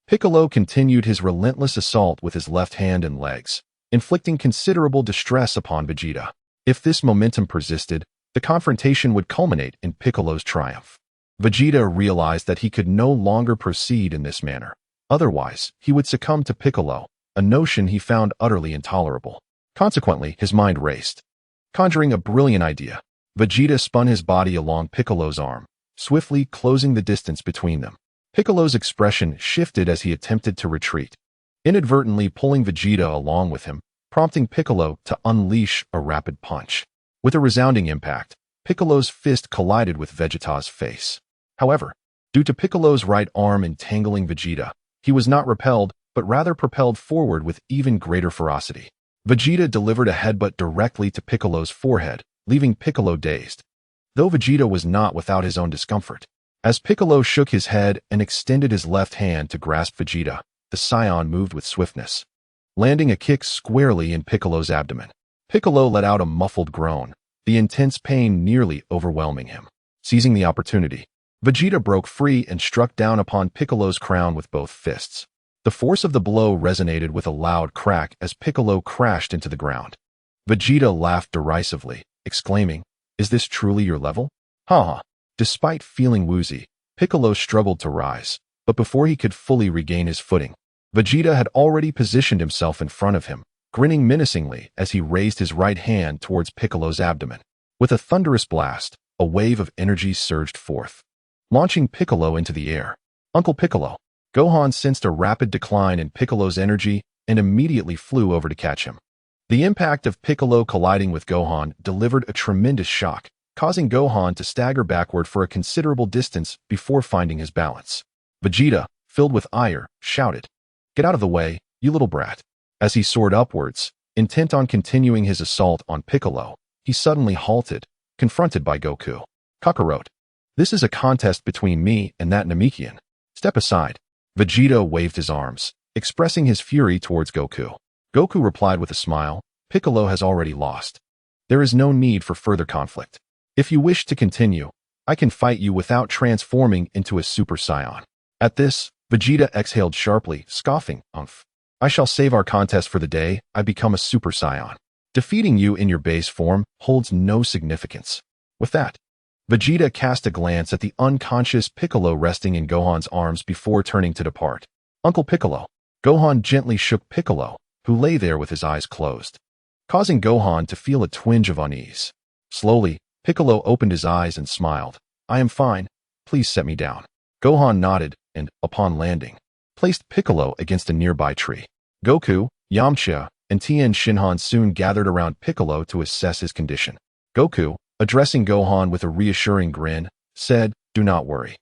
Piccolo continued his relentless assault with his left hand and legs, inflicting considerable distress upon Vegeta. If this momentum persisted, the confrontation would culminate in Piccolo's triumph. Vegeta realized that he could no longer proceed in this manner. Otherwise, he would succumb to Piccolo, a notion he found utterly intolerable. Consequently, his mind raced. Conjuring a brilliant idea, Vegeta spun his body along Piccolo's arm, swiftly closing the distance between them. Piccolo's expression shifted as he attempted to retreat, inadvertently pulling Vegeta along with him, prompting Piccolo to unleash a rapid punch. With a resounding impact, Piccolo's fist collided with Vegeta's face. However, due to Piccolo's right arm entangling Vegeta, he was not repelled, but rather propelled forward with even greater ferocity. Vegeta delivered a headbutt directly to Piccolo's forehead, leaving Piccolo dazed. Though Vegeta was not without his own discomfort. As Piccolo shook his head and extended his left hand to grasp Vegeta, the Saiyan moved with swiftness, landing a kick squarely in Piccolo's abdomen. Piccolo let out a muffled groan, the intense pain nearly overwhelming him. Seizing the opportunity, Vegeta broke free and struck down upon Piccolo's crown with both fists. The force of the blow resonated with a loud crack as Piccolo crashed into the ground. Vegeta laughed derisively, exclaiming, "Is this truly your level? Ha ha." Despite feeling woozy, Piccolo struggled to rise, but before he could fully regain his footing, Vegeta had already positioned himself in front of him, grinning menacingly as he raised his right hand towards Piccolo's abdomen. With a thunderous blast, a wave of energy surged forth, launching Piccolo into the air. "Uncle Piccolo!" Gohan sensed a rapid decline in Piccolo's energy and immediately flew over to catch him. The impact of Piccolo colliding with Gohan delivered a tremendous shock, causing Gohan to stagger backward for a considerable distance before finding his balance. Vegeta, filled with ire, shouted, "Get out of the way, you little brat." As he soared upwards, intent on continuing his assault on Piccolo, he suddenly halted, confronted by Goku. "Kakarot, this is a contest between me and that Namekian. Step aside." Vegeta waved his arms, expressing his fury towards Goku. Goku replied with a smile, "Piccolo has already lost. There is no need for further conflict. If you wish to continue, I can fight you without transforming into a Super Saiyan." At this, Vegeta exhaled sharply, scoffing, "Umph. I shall save our contest for the day I become a Super Saiyan. Defeating you in your base form holds no significance. With that, Vegeta cast a glance at the unconscious Piccolo resting in Gohan's arms before turning to depart. Uncle Piccolo. Gohan gently shook Piccolo, who lay there with his eyes closed, causing Gohan to feel a twinge of unease. Slowly, Piccolo opened his eyes and smiled. I am fine. Please set me down. Gohan nodded and, upon landing, placed Piccolo against a nearby tree. Goku, Yamcha, and Tien Shinhan soon gathered around Piccolo to assess his condition. Goku, addressing Gohan with a reassuring grin, said, "Do not worry.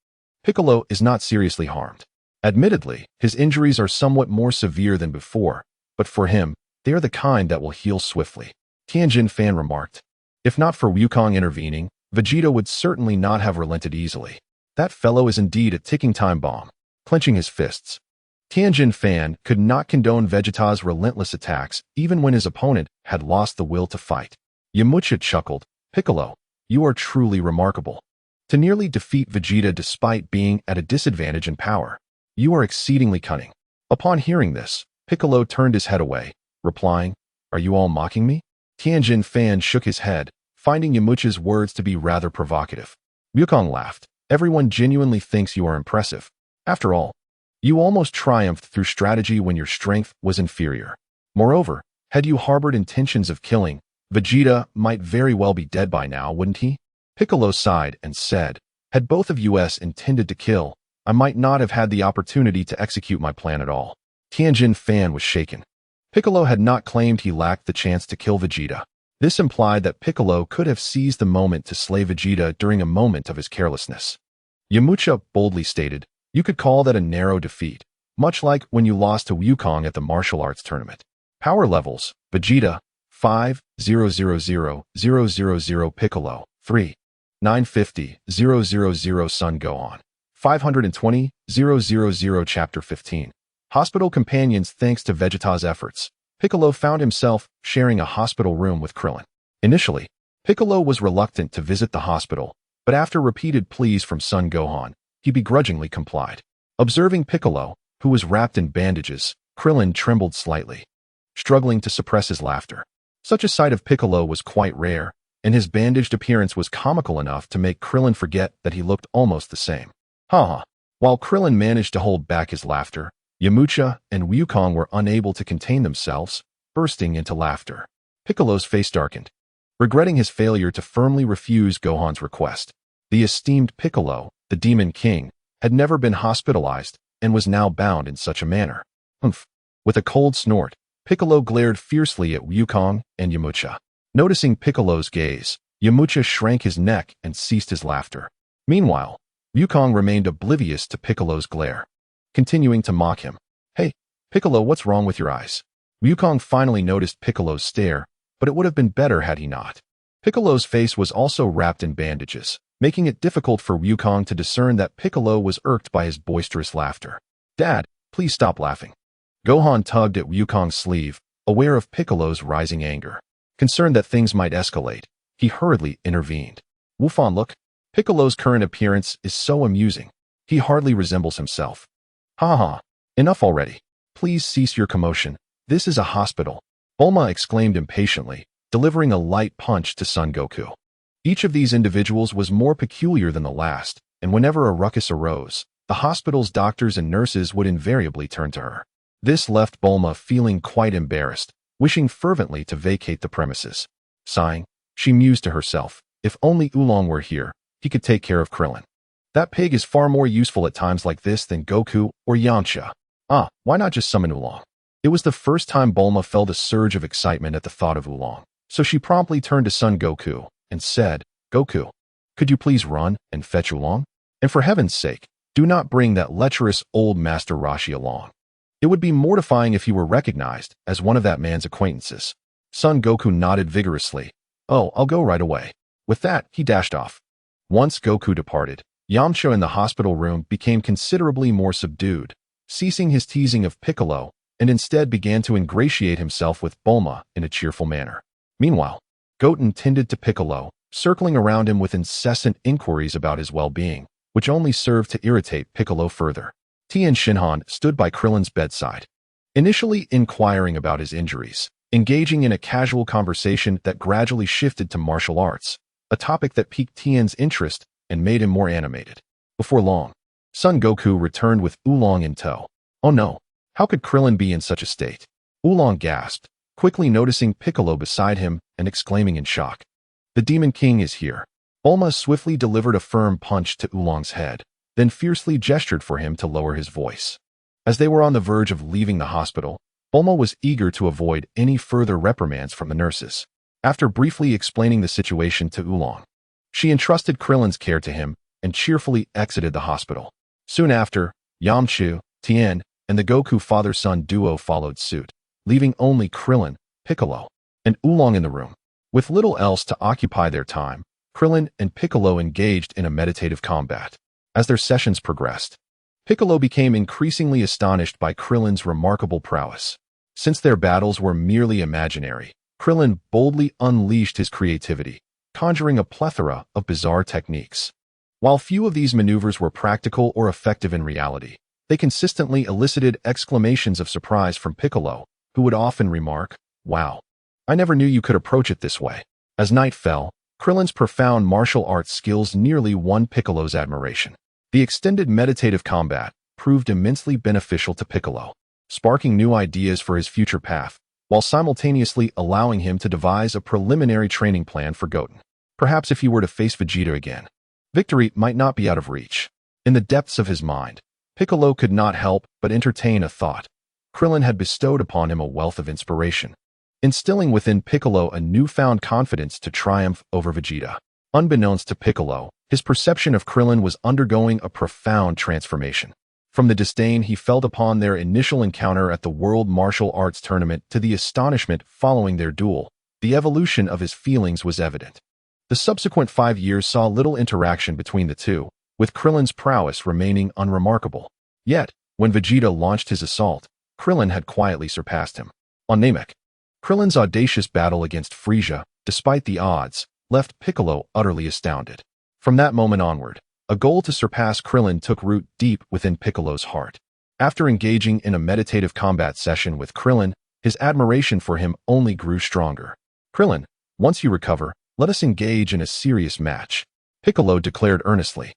Piccolo is not seriously harmed. Admittedly, his injuries are somewhat more severe than before, but for him, they are the kind that will heal swiftly." Tianjin Fan remarked. If not for Wukong intervening, Vegeta would certainly not have relented easily. That fellow is indeed a ticking time bomb. Clenching his fists, Tianjin Fan could not condone Vegeta's relentless attacks even when his opponent had lost the will to fight. Yamcha chuckled, "Piccolo, you are truly remarkable. To nearly defeat Vegeta despite being at a disadvantage in power. You are exceedingly cunning." Upon hearing this, Piccolo turned his head away, replying, "Are you all mocking me?" Tianjin Fan shook his head, finding Yamcha's words to be rather provocative. Wukong laughed. "Everyone genuinely thinks you are impressive. After all, you almost triumphed through strategy when your strength was inferior. Moreover, had you harbored intentions of killing, Vegeta might very well be dead by now, wouldn't he?" Piccolo sighed and said, "Had both of us intended to kill, I might not have had the opportunity to execute my plan at all." Tianjin Fan was shaken. Piccolo had not claimed he lacked the chance to kill Vegeta. This implied that Piccolo could have seized the moment to slay Vegeta during a moment of his carelessness. Yamcha boldly stated, "You could call that a narrow defeat, much like when you lost to Wukong at the martial arts tournament." Power levels: Vegeta 5,000,000 Piccolo 3,950,000 Son Gohan 520,000 Chapter 15. Hospital companions. Thanks to Vegeta's efforts, Piccolo found himself sharing a hospital room with Krillin. Initially, Piccolo was reluctant to visit the hospital, but after repeated pleas from Son Gohan, he begrudgingly complied. Observing Piccolo, who was wrapped in bandages, Krillin trembled slightly, struggling to suppress his laughter. Such a sight of Piccolo was quite rare, and his bandaged appearance was comical enough to make Krillin forget that he looked almost the same. Ha! While Krillin managed to hold back his laughter, Yamcha and Wukong were unable to contain themselves, bursting into laughter. Piccolo's face darkened, regretting his failure to firmly refuse Gohan's request. The esteemed Piccolo, the Demon King, had never been hospitalized and was now bound in such a manner. Humph! With a cold snort, Piccolo glared fiercely at Wukong and Yamcha. Noticing Piccolo's gaze, Yamcha shrank his neck and ceased his laughter. Meanwhile, Wukong remained oblivious to Piccolo's glare, continuing to mock him. "Hey, Piccolo, what's wrong with your eyes?" Wukong finally noticed Piccolo's stare, but it would have been better had he not. Piccolo's face was also wrapped in bandages, making it difficult for Wukong to discern that Piccolo was irked by his boisterous laughter. "Dad, please stop laughing." Gohan tugged at Wukong's sleeve, aware of Piccolo's rising anger. Concerned that things might escalate, he hurriedly intervened. "Wufan, look. Piccolo's current appearance is so amusing. He hardly resembles himself. Ha ha. Enough already. Please cease your commotion. This is a hospital." Bulma exclaimed impatiently, delivering a light punch to Son Goku. Each of these individuals was more peculiar than the last, and whenever a ruckus arose, the hospital's doctors and nurses would invariably turn to her. This left Bulma feeling quite embarrassed, wishing fervently to vacate the premises. Sighing, she mused to herself, if only Oolong were here, he could take care of Krillin. That pig is far more useful at times like this than Goku or Yamcha. Why not just summon Oolong? It was the first time Bulma felt a surge of excitement at the thought of Oolong, so she promptly turned to Son Goku and said, "Goku, could you please run and fetch Oolong? And for heaven's sake, do not bring that lecherous old Master Roshi along. It would be mortifying if he were recognized as one of that man's acquaintances." Son Goku nodded vigorously. "Oh, I'll go right away." With that, he dashed off. Once Goku departed, Yamcha in the hospital room became considerably more subdued, ceasing his teasing of Piccolo, and instead began to ingratiate himself with Bulma in a cheerful manner. Meanwhile, Goten tended to Piccolo, circling around him with incessant inquiries about his well-being, which only served to irritate Piccolo further. Tien Shinhan stood by Krillin's bedside. initially inquiring about his injuries, engaging in a casual conversation that gradually shifted to martial arts, a topic that piqued Tien's interest and made him more animated. Before long, Son Goku returned with Oolong in tow. Oh no, how could Krillin be in such a state? Oolong gasped, quickly noticing Piccolo beside him and exclaiming in shock. The Demon King is here. Bulma swiftly delivered a firm punch to Oolong's head, then fiercely gestured for him to lower his voice. As they were on the verge of leaving the hospital, Bulma was eager to avoid any further reprimands from the nurses. After briefly explaining the situation to Oolong, she entrusted Krillin's care to him and cheerfully exited the hospital. Soon after, Yamcha, Tien, and the Goku father-son duo followed suit, leaving only Krillin, Piccolo, and Oolong in the room. With little else to occupy their time, Krillin and Piccolo engaged in a meditative combat. As their sessions progressed, Piccolo became increasingly astonished by Krillin's remarkable prowess. Since their battles were merely imaginary, Krillin boldly unleashed his creativity, conjuring a plethora of bizarre techniques. While few of these maneuvers were practical or effective in reality, they consistently elicited exclamations of surprise from Piccolo, who would often remark, "Wow, I never knew you could approach it this way." As night fell, Krillin's profound martial arts skills nearly won Piccolo's admiration. The extended meditative combat proved immensely beneficial to Piccolo, sparking new ideas for his future path, while simultaneously allowing him to devise a preliminary training plan for Goten. Perhaps if he were to face Vegeta again, victory might not be out of reach. In the depths of his mind, Piccolo could not help but entertain a thought. Krillin had bestowed upon him a wealth of inspiration, instilling within Piccolo a newfound confidence to triumph over Vegeta. Unbeknownst to Piccolo, his perception of Krillin was undergoing a profound transformation. From the disdain he felt upon their initial encounter at the World Martial Arts Tournament to the astonishment following their duel, the evolution of his feelings was evident. The subsequent 5 years saw little interaction between the two, with Krillin's prowess remaining unremarkable. Yet, when Vegeta launched his assault, Krillin had quietly surpassed him. On Namek, Krillin's audacious battle against Frieza, despite the odds, left Piccolo utterly astounded. From that moment onward, a goal to surpass Krillin took root deep within Piccolo's heart. After engaging in a meditative combat session with Krillin, his admiration for him only grew stronger. "Krillin, once you recover, let us engage in a serious match," Piccolo declared earnestly.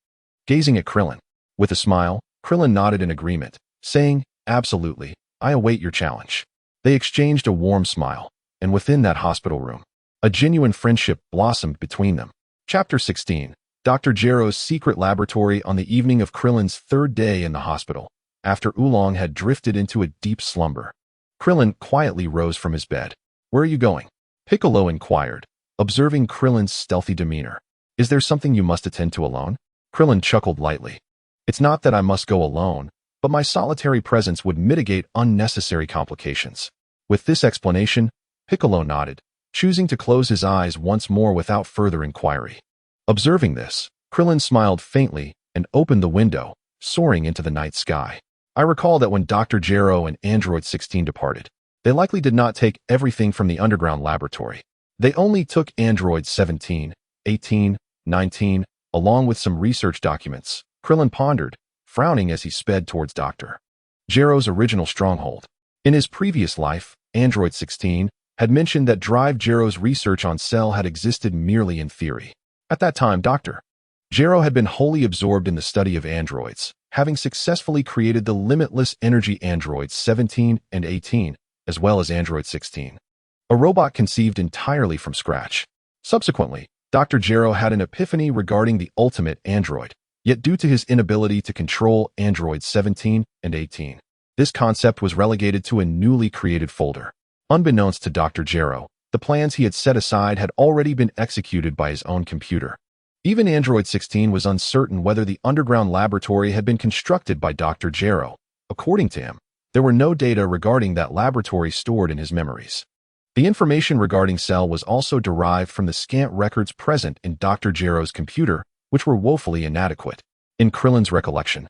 Gazing at Krillin, with a smile, Krillin nodded in agreement, saying, "Absolutely, I await your challenge." They exchanged a warm smile, and within that hospital room, a genuine friendship blossomed between them. Chapter 16. Dr. Gero's secret laboratory. On the evening of Krillin's third day in the hospital, after Oolong had drifted into a deep slumber, Krillin quietly rose from his bed. "Where are you going?" Piccolo inquired, observing Krillin's stealthy demeanor. "Is there something you must attend to alone?" Krillin chuckled lightly. "It's not that I must go alone, but my solitary presence would mitigate unnecessary complications." With this explanation, Piccolo nodded, choosing to close his eyes once more without further inquiry. Observing this, Krillin smiled faintly and opened the window, soaring into the night sky. I recall that when Dr. Gero and Android 16 departed, they likely did not take everything from the underground laboratory. They only took Androids 17, 18, 19, along with some research documents, Krillin pondered, frowning as he sped towards Dr. Gero's original stronghold. In his previous life, Android 16 had mentioned that Drive Gero's research on Cell had existed merely in theory. At that time, Dr. Gero had been wholly absorbed in the study of androids, having successfully created the limitless energy androids 17 and 18, as well as Android 16, a robot conceived entirely from scratch. Subsequently, Dr. Gero had an epiphany regarding the ultimate android, yet due to his inability to control Androids 17 and 18, this concept was relegated to a newly created folder. Unbeknownst to Dr. Gero, the plans he had set aside had already been executed by his own computer. Even Android 16 was uncertain whether the underground laboratory had been constructed by Dr. Gero. According to him, there were no data regarding that laboratory stored in his memories. The information regarding Cell was also derived from the scant records present in Dr. Gero's computer, which were woefully inadequate. In Krillin's recollection,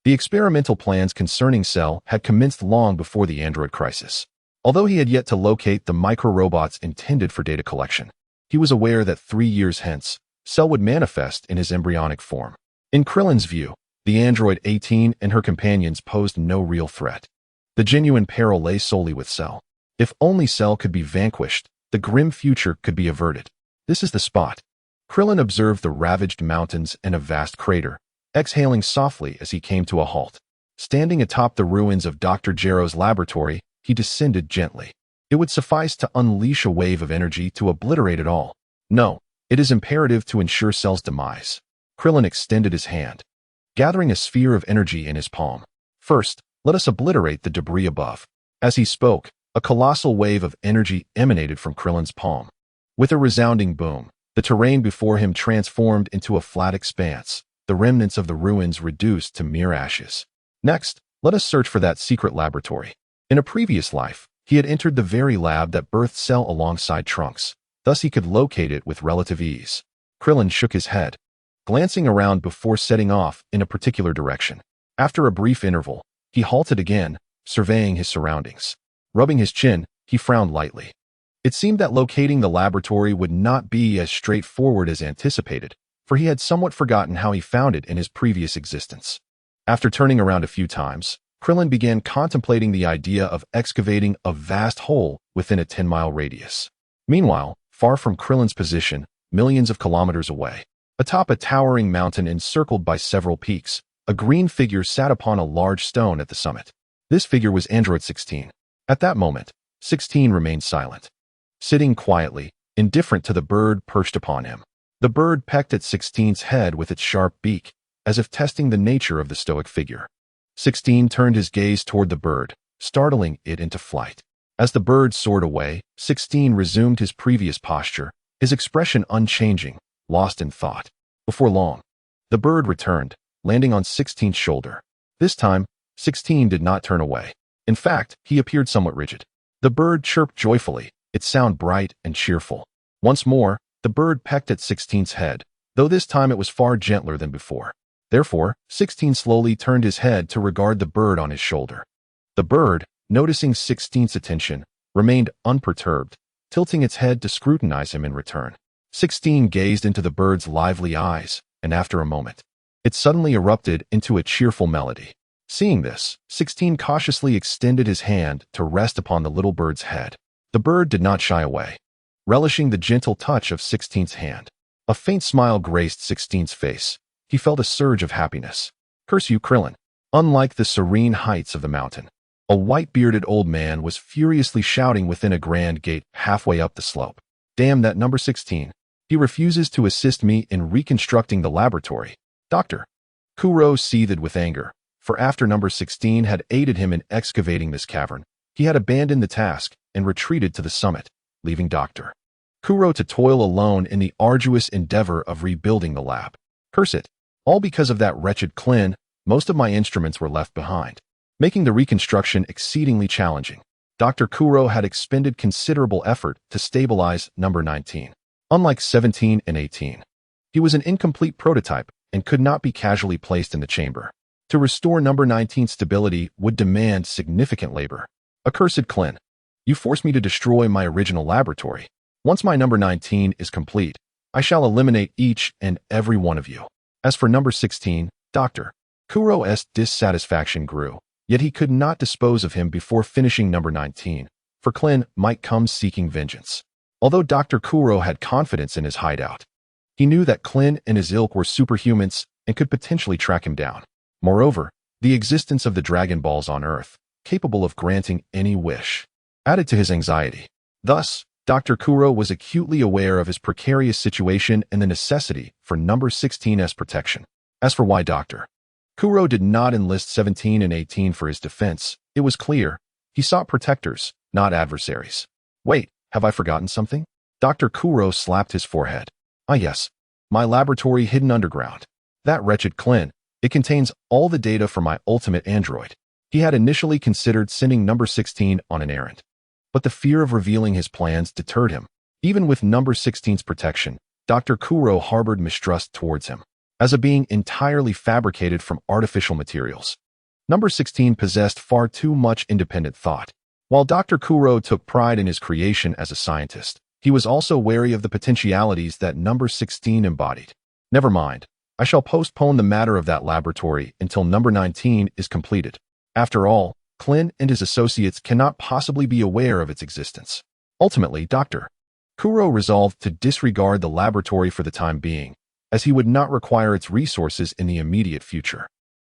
the experimental plans concerning Cell had commenced long before the android crisis. Although he had yet to locate the micro-robots intended for data collection, he was aware that 3 years hence, Cell would manifest in his embryonic form. In Krillin's view, the android 18 and her companions posed no real threat. The genuine peril lay solely with Cell. If only Cell could be vanquished, the grim future could be averted. This is the spot. Krillin observed the ravaged mountains and a vast crater, exhaling softly as he came to a halt. Standing atop the ruins of Dr. Gero's laboratory, he descended gently. It would suffice to unleash a wave of energy to obliterate it all. No, it is imperative to ensure Cell's demise. Krillin extended his hand, gathering a sphere of energy in his palm. First, let us obliterate the debris above. As he spoke, a colossal wave of energy emanated from Krillin's palm. With a resounding boom, the terrain before him transformed into a flat expanse, the remnants of the ruins reduced to mere ashes. Next, let us search for that secret laboratory. In a previous life, he had entered the very lab that birthed Cell alongside Trunks. Thus he could locate it with relative ease. Krillin shook his head, glancing around before setting off in a particular direction. After a brief interval, he halted again, surveying his surroundings. Rubbing his chin, he frowned lightly. It seemed that locating the laboratory would not be as straightforward as anticipated, for he had somewhat forgotten how he found it in his previous existence. After turning around a few times, Krillin began contemplating the idea of excavating a vast hole within a 10-mile radius. Meanwhile, far from Krillin's position, millions of kilometers away, atop a towering mountain encircled by several peaks, a green figure sat upon a large stone at the summit. This figure was Android 16. At that moment, 16 remained silent, sitting quietly, indifferent to the bird perched upon him. The bird pecked at 16's head with its sharp beak, as if testing the nature of the stoic figure. 16 turned his gaze toward the bird, startling it into flight. As the bird soared away, 16 resumed his previous posture, his expression unchanging, lost in thought. Before long, the bird returned, landing on 16's shoulder. This time, 16 did not turn away. In fact, he appeared somewhat rigid. The bird chirped joyfully, its sound bright and cheerful. Once more, the bird pecked at 16's head, though this time it was far gentler than before. Therefore, 16 slowly turned his head to regard the bird on his shoulder. The bird, noticing 16's attention, remained unperturbed, tilting its head to scrutinize him in return. 16 gazed into the bird's lively eyes, and after a moment, it suddenly erupted into a cheerful melody. Seeing this, 16 cautiously extended his hand to rest upon the little bird's head. The bird did not shy away, relishing the gentle touch of 16's hand. A faint smile graced 16's face. He felt a surge of happiness. Curse you, Krillin. Unlike the serene heights of the mountain, a white-bearded old man was furiously shouting within a grand gate halfway up the slope. Damn that number 16. He refuses to assist me in reconstructing the laboratory. Dr. Kuro seethed with anger, for after number 16 had aided him in excavating this cavern, he had abandoned the task and retreated to the summit, leaving Dr. Kuro to toil alone in the arduous endeavor of rebuilding the lab. Curse it. All because of that wretched Clin, most of my instruments were left behind, making the reconstruction exceedingly challenging. Dr. Kuro had expended considerable effort to stabilize number 19. Unlike 17 and 18, he was an incomplete prototype and could not be casually placed in the chamber. To restore number 19's stability would demand significant labor. Accursed Clin, you forced me to destroy my original laboratory. Once my number 19 is complete, I shall eliminate each and every one of you. As for number 16, Dr. Kuro's dissatisfaction grew, yet he could not dispose of him before finishing number 19, for Clin might come seeking vengeance. Although Dr. Kuro had confidence in his hideout, he knew that Clin and his ilk were superhumans and could potentially track him down. Moreover, the existence of the Dragon Balls on Earth, capable of granting any wish, added to his anxiety. Thus, Dr. Kuro was acutely aware of his precarious situation and the necessity for number 16's protection. As for why Dr. Kuro did not enlist 17 and 18 for his defense, it was clear. He sought protectors, not adversaries. Wait, have I forgotten something? Dr. Kuro slapped his forehead. Ah yes, my laboratory hidden underground. That wretched Clin, it contains all the data for my ultimate android. He had initially considered sending number 16 on an errand, but the fear of revealing his plans deterred him. Even with number 16's protection, Dr. Kuro harbored mistrust towards him, as a being entirely fabricated from artificial materials. Number 16 possessed far too much independent thought. While Dr. Kuro took pride in his creation as a scientist, he was also wary of the potentialities that number 16 embodied. Never mind, I shall postpone the matter of that laboratory until number 19 is completed. After all, Clint and his associates cannot possibly be aware of its existence. Ultimately, Dr. Kuro resolved to disregard the laboratory for the time being, as he would not require its resources in the immediate future.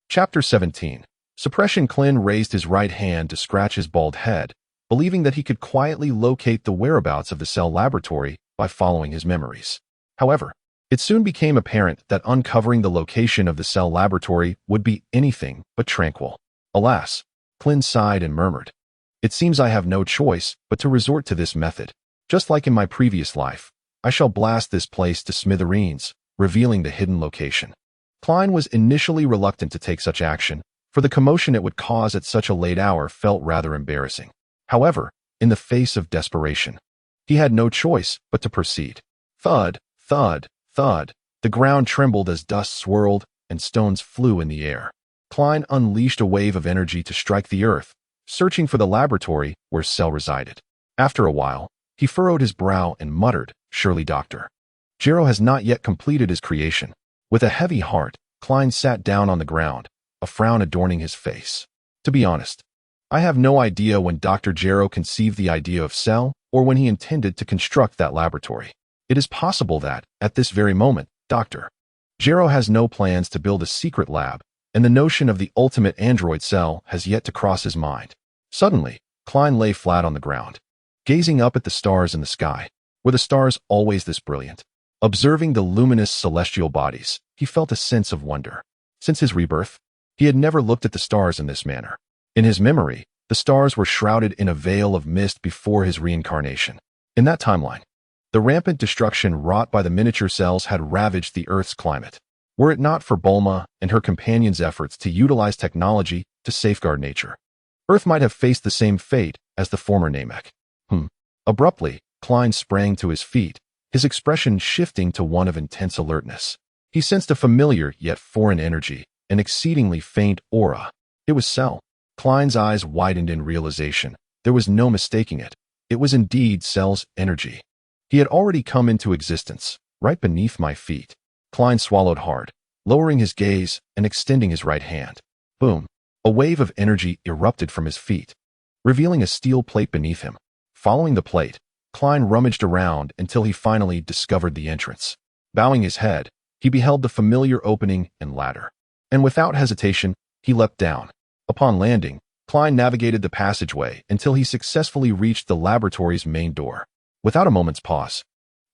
Chapter 17. Suppression. Clint raised his right hand to scratch his bald head, believing that he could quietly locate the whereabouts of the cell laboratory by following his memories. However, it soon became apparent that uncovering the location of the cell laboratory would be anything but tranquil. Alas, Clint sighed and murmured, "It seems I have no choice but to resort to this method. Just like in my previous life, I shall blast this place to smithereens, revealing the hidden location." Clint was initially reluctant to take such action, for the commotion it would cause at such a late hour felt rather embarrassing. However, in the face of desperation, he had no choice but to proceed. Thud, thud, thud. The ground trembled as dust swirled and stones flew in the air. Clint unleashed a wave of energy to strike the earth, searching for the laboratory where Cell resided. After a while, he furrowed his brow and muttered, "Surely Dr. Gero has not yet completed his creation." With a heavy heart, Clint sat down on the ground, a frown adorning his face. "To be honest, I have no idea when Dr. Gero conceived the idea of Cell or when he intended to construct that laboratory. It is possible that, at this very moment, Dr. Gero has no plans to build a secret lab, and the notion of the ultimate android cell has yet to cross his mind." Suddenly, Clint lay flat on the ground, gazing up at the stars in the sky. Were the stars always this brilliant? Observing the luminous celestial bodies, he felt a sense of wonder. Since his rebirth, he had never looked at the stars in this manner. In his memory, the stars were shrouded in a veil of mist before his reincarnation. In that timeline, the rampant destruction wrought by the miniature cells had ravaged the Earth's climate. Were it not for Bulma and her companions' efforts to utilize technology to safeguard nature, Earth might have faced the same fate as the former Namek. Abruptly, Clint sprang to his feet, his expression shifting to one of intense alertness. He sensed a familiar yet foreign energy, an exceedingly faint aura. It was Cell. Clint's eyes widened in realization. There was no mistaking it. It was indeed Cell's energy. He had already come into existence, right beneath my feet. Clint swallowed hard, lowering his gaze and extending his right hand. Boom! A wave of energy erupted from his feet, revealing a steel plate beneath him. Following the plate, Clint rummaged around until he finally discovered the entrance. Bowing his head, he beheld the familiar opening and ladder. And without hesitation, he leapt down. Upon landing, Clint navigated the passageway until he successfully reached the laboratory's main door. Without a moment's pause,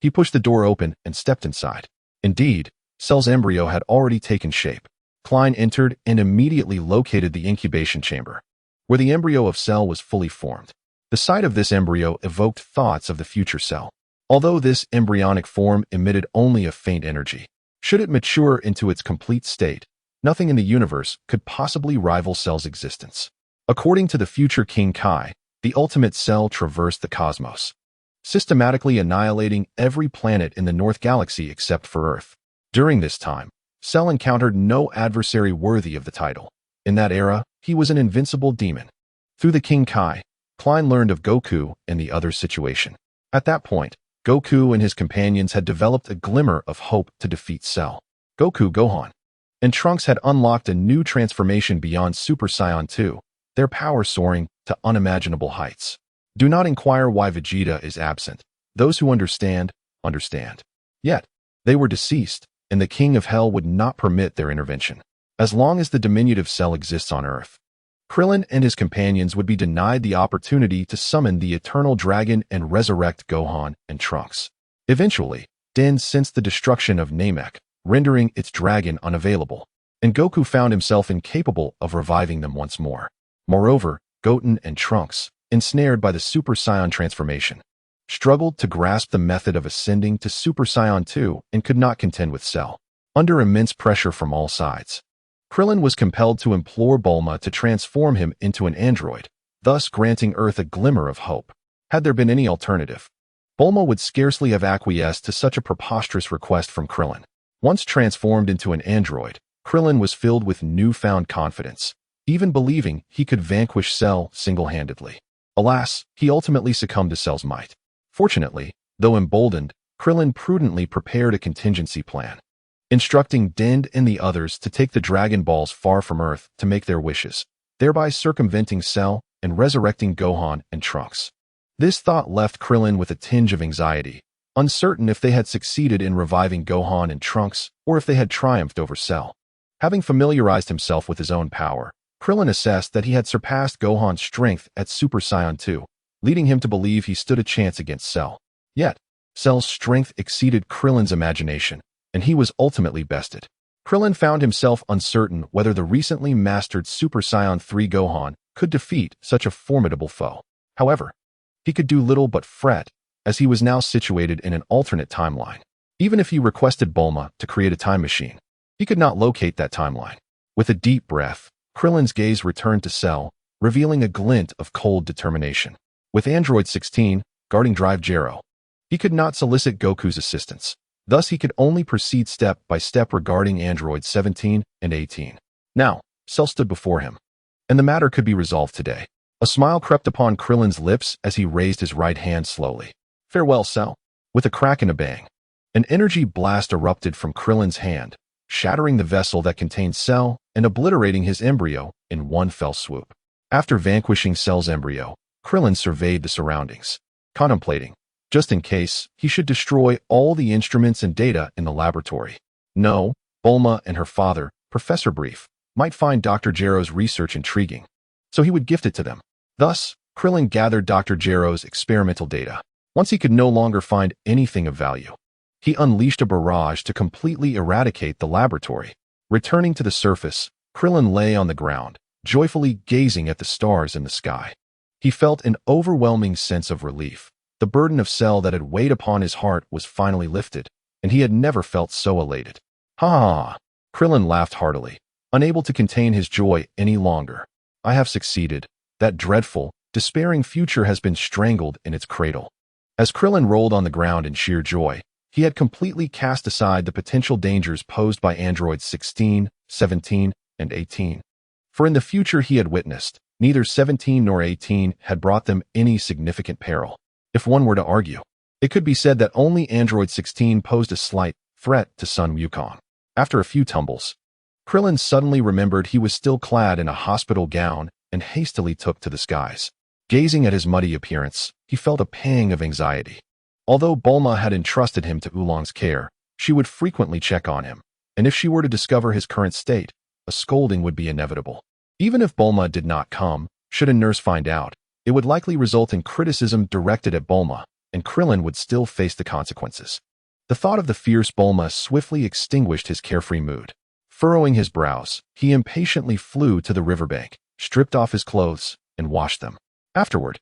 he pushed the door open and stepped inside. Indeed, Cell's embryo had already taken shape. Clint entered and immediately located the incubation chamber, where the embryo of Cell was fully formed. The sight of this embryo evoked thoughts of the future Cell. Although this embryonic form emitted only a faint energy, should it mature into its complete state, nothing in the universe could possibly rival Cell's existence. According to the future King Kai, the ultimate Cell traversed the cosmos, systematically annihilating every planet in the North Galaxy except for Earth. During this time, Cell encountered no adversary worthy of the title. In that era, he was an invincible demon. Through the King Kai, Clint learned of Goku and the other's situation. At that point, Goku and his companions had developed a glimmer of hope to defeat Cell. Goku, Gohan, and Trunks had unlocked a new transformation beyond Super Saiyan 2, their power soaring to unimaginable heights. Do not inquire why Vegeta is absent. Those who understand, understand. Yet, they were deceased, and the King of Hell would not permit their intervention. As long as the diminutive Cell exists on Earth, Krillin and his companions would be denied the opportunity to summon the Eternal Dragon and resurrect Gohan and Trunks. Eventually, Tien sensed the destruction of Namek, rendering its dragon unavailable, and Goku found himself incapable of reviving them once more. Moreover, Goten and Trunks, ensnared by the Super Saiyan transformation, struggled to grasp the method of ascending to Super Saiyan 2 and could not contend with Cell. Under immense pressure from all sides, Krillin was compelled to implore Bulma to transform him into an android, thus granting Earth a glimmer of hope. Had there been any alternative, Bulma would scarcely have acquiesced to such a preposterous request from Krillin. Once transformed into an android, Krillin was filled with newfound confidence, even believing he could vanquish Cell single-handedly. Alas, he ultimately succumbed to Cell's might. Fortunately, though emboldened, Krillin prudently prepared a contingency plan, instructing Tien and the others to take the Dragon Balls far from Earth to make their wishes. thereby circumventing Cell and resurrecting Gohan and Trunks. This thought left Krillin with a tinge of anxiety, uncertain if they had succeeded in reviving Gohan and Trunks or if they had triumphed over Cell. Having familiarized himself with his own power, Krillin assessed that he had surpassed Gohan's strength at Super Saiyan 2, leading him to believe he stood a chance against Cell. Yet, Cell's strength exceeded Krillin's imagination, and he was ultimately bested. Krillin found himself uncertain whether the recently mastered Super Saiyan 3 Gohan could defeat such a formidable foe. However, he could do little but fret, as he was now situated in an alternate timeline. Even if he requested Bulma to create a time machine, he could not locate that timeline. With a deep breath, Krillin's gaze returned to Cell, revealing a glint of cold determination. With Android 16 guarding Drive Gero, he could not solicit Goku's assistance. Thus, he could only proceed step by step regarding Android 17 and 18. Now, Cell stood before him, and the matter could be resolved today. A smile crept upon Krillin's lips as he raised his right hand slowly. Farewell, Cell. With a crack and a bang, an energy blast erupted from Krillin's hand, shattering the vessel that contained Cell and obliterating his embryo in one fell swoop. After vanquishing Cell's embryo, Krillin surveyed the surroundings, contemplating, just in case, he should destroy all the instruments and data in the laboratory. No, Bulma and her father, Professor Brief, might find Dr. Gero's research intriguing, so he would gift it to them. Thus, Krillin gathered Dr. Gero's experimental data. Once he could no longer find anything of value, he unleashed a barrage to completely eradicate the laboratory. Returning to the surface, Krillin lay on the ground, joyfully gazing at the stars in the sky. He felt an overwhelming sense of relief. The burden of Cell that had weighed upon his heart was finally lifted, and he had never felt so elated. Ha ha ha! Krillin laughed heartily, unable to contain his joy any longer. I have succeeded. That dreadful, despairing future has been strangled in its cradle. As Krillin rolled on the ground in sheer joy, he had completely cast aside the potential dangers posed by androids 16, 17, and 18. For in the future he had witnessed, neither 17 nor 18 had brought them any significant peril. If one were to argue, it could be said that only Android 16 posed a slight threat to Sun Wukong. After a few tumbles, Krillin suddenly remembered he was still clad in a hospital gown and hastily took to the skies. Gazing at his muddy appearance, he felt a pang of anxiety. Although Bulma had entrusted him to Oolong's care, she would frequently check on him, and if she were to discover his current state, a scolding would be inevitable. Even if Bulma did not come, should a nurse find out, it would likely result in criticism directed at Bulma, and Krillin would still face the consequences. The thought of the fierce Bulma swiftly extinguished his carefree mood. Furrowing his brows, he impatiently flew to the riverbank, stripped off his clothes, and washed them. Afterward,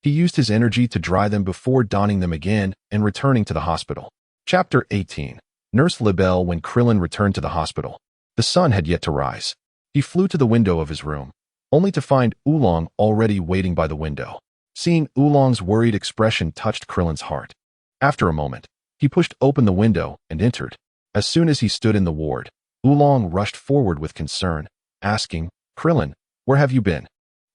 he used his energy to dry them before donning them again and returning to the hospital. Chapter 18. Nurse Libelle. When Krillin returned to the hospital, the sun had yet to rise. He flew to the window of his room, only to find Oolong already waiting by the window. Seeing Oolong's worried expression touched Krillin's heart. After a moment, he pushed open the window and entered. As soon as he stood in the ward, Oolong rushed forward with concern, asking, "Krillin, where have you been?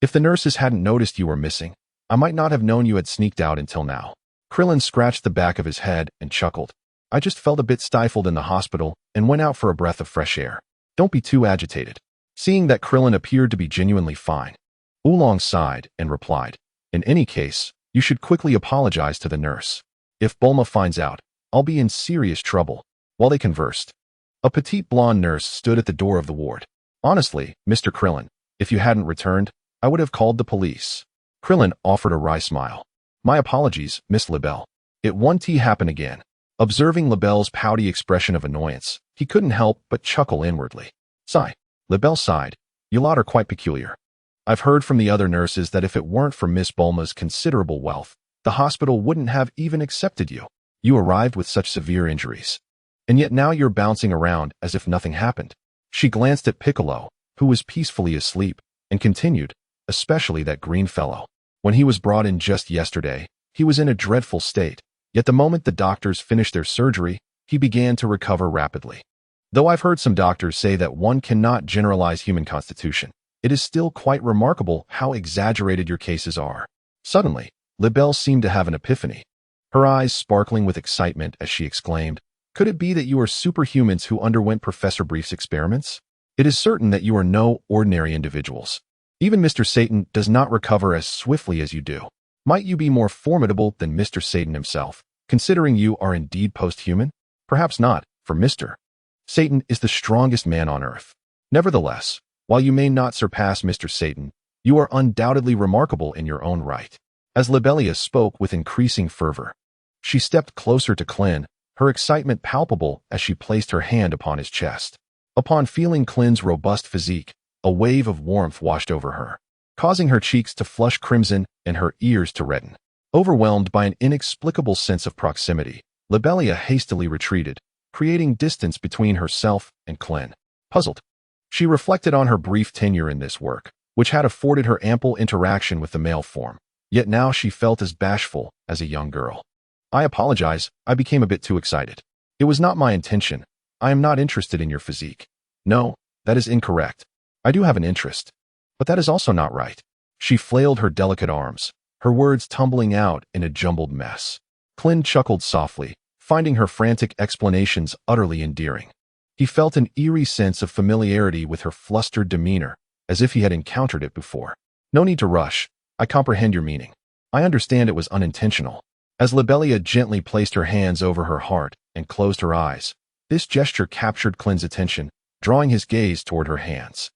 If the nurses hadn't noticed you were missing, I might not have known you had sneaked out until now." Krillin scratched the back of his head and chuckled. "I just felt a bit stifled in the hospital and went out for a breath of fresh air. Don't be too agitated." Seeing that Krillin appeared to be genuinely fine, Oolong sighed and replied, "In any case, you should quickly apologize to the nurse. If Bulma finds out, I'll be in serious trouble." While they conversed, a petite blonde nurse stood at the door of the ward. "Honestly, Mr. Krillin, if you hadn't returned, I would have called the police." Krillin offered a wry smile. "My apologies, Miss Libelle. It won't happen again." Observing Libelle's pouty expression of annoyance, he couldn't help but chuckle inwardly. "Sigh." Libelle sighed. "You lot are quite peculiar. I've heard from the other nurses that if it weren't for Miss Bulma's considerable wealth, the hospital wouldn't have even accepted you. You arrived with such severe injuries, and yet now you're bouncing around as if nothing happened." She glanced at Piccolo, who was peacefully asleep, and continued, "Especially that green fellow. When he was brought in just yesterday, he was in a dreadful state, yet the moment the doctors finished their surgery, he began to recover rapidly. Though I've heard some doctors say that one cannot generalize human constitution, it is still quite remarkable how exaggerated your cases are." Suddenly, Libelle seemed to have an epiphany, her eyes sparkling with excitement as she exclaimed, "Could it be that you are superhumans who underwent Professor Brief's experiments? It is certain that you are no ordinary individuals. Even Mr. Satan does not recover as swiftly as you do. Might you be more formidable than Mr. Satan himself, considering you are indeed post-human? Perhaps not, for Mr. Satan is the strongest man on earth. Nevertheless, while you may not surpass Mr. Satan, you are undoubtedly remarkable in your own right. As Libelia spoke with increasing fervor, she stepped closer to Clin, her excitement palpable as she placed her hand upon his chest. Upon feeling Clin's robust physique, a wave of warmth washed over her, causing her cheeks to flush crimson and her ears to redden. Overwhelmed by an inexplicable sense of proximity, Libelia hastily retreated, creating distance between herself and Clin. Puzzled, she reflected on her brief tenure in this work, which had afforded her ample interaction with the male form, yet now she felt as bashful as a young girl. I apologize, I became a bit too excited. It was not my intention. I am not interested in your physique. No, that is incorrect. I do have an interest. But that is also not right. She flailed her delicate arms, her words tumbling out in a jumbled mess. Clin chuckled softly, finding her frantic explanations utterly endearing. He felt an eerie sense of familiarity with her flustered demeanor, as if he had encountered it before. No need to rush. I comprehend your meaning. I understand it was unintentional. As Libelia gently placed her hands over her heart and closed her eyes, this gesture captured Clin's attention, drawing his gaze toward her hands.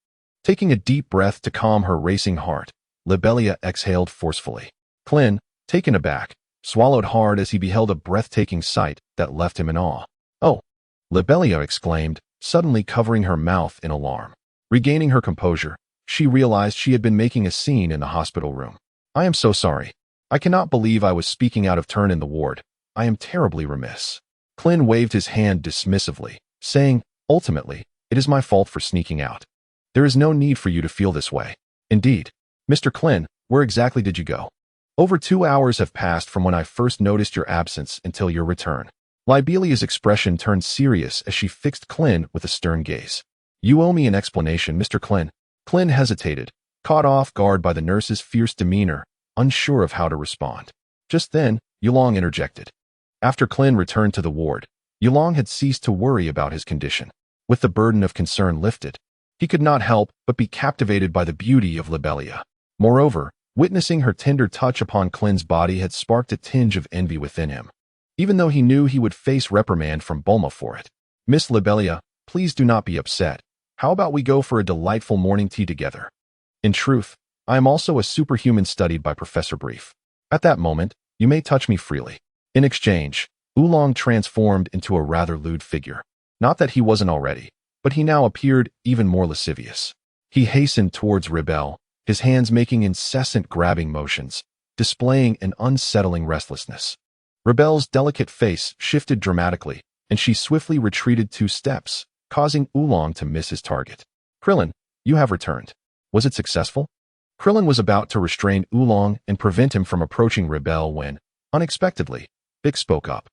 Taking a deep breath to calm her racing heart, Libelia exhaled forcefully. Clin, taken aback, swallowed hard as he beheld a breathtaking sight that left him in awe. Oh! Libelia exclaimed, suddenly covering her mouth in alarm. Regaining her composure, she realized she had been making a scene in the hospital room. I am so sorry. I cannot believe I was speaking out of turn in the ward. I am terribly remiss. Clin waved his hand dismissively, saying, ultimately, it is my fault for sneaking out. There is no need for you to feel this way. Indeed. Mr. Clin, where exactly did you go? Over 2 hours have passed from when I first noticed your absence until your return. Libelia's expression turned serious as she fixed Clin with a stern gaze. You owe me an explanation, Mr. Clin. Clin hesitated, caught off guard by the nurse's fierce demeanor, unsure of how to respond. Just then, Yulong interjected. After Clin returned to the ward, Yulong had ceased to worry about his condition. With the burden of concern lifted, he could not help but be captivated by the beauty of Libelia. Moreover, witnessing her tender touch upon Clin's body had sparked a tinge of envy within him, even though he knew he would face reprimand from Bulma for it. Miss Libelia, please do not be upset. How about we go for a delightful morning tea together? In truth, I am also a superhuman studied by Professor Brief. At that moment, you may touch me freely. In exchange, Oolong transformed into a rather lewd figure. Not that he wasn't already, but he now appeared even more lascivious. He hastened towards Rebel, his hands making incessant grabbing motions, displaying an unsettling restlessness. Rebel's delicate face shifted dramatically, and she swiftly retreated 2 steps, causing Oolong to miss his target. Krillin, you have returned. Was it successful? Krillin was about to restrain Oolong and prevent him from approaching Rebel when, unexpectedly, Bix spoke up.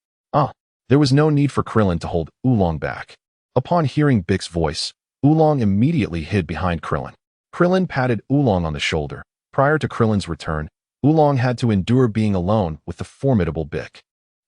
There was no need for Krillin to hold Oolong back. Upon hearing Bix's voice, Oolong immediately hid behind Krillin. Krillin patted Oolong on the shoulder. Prior to Krillin's return, Oolong had to endure being alone with the formidable Bic.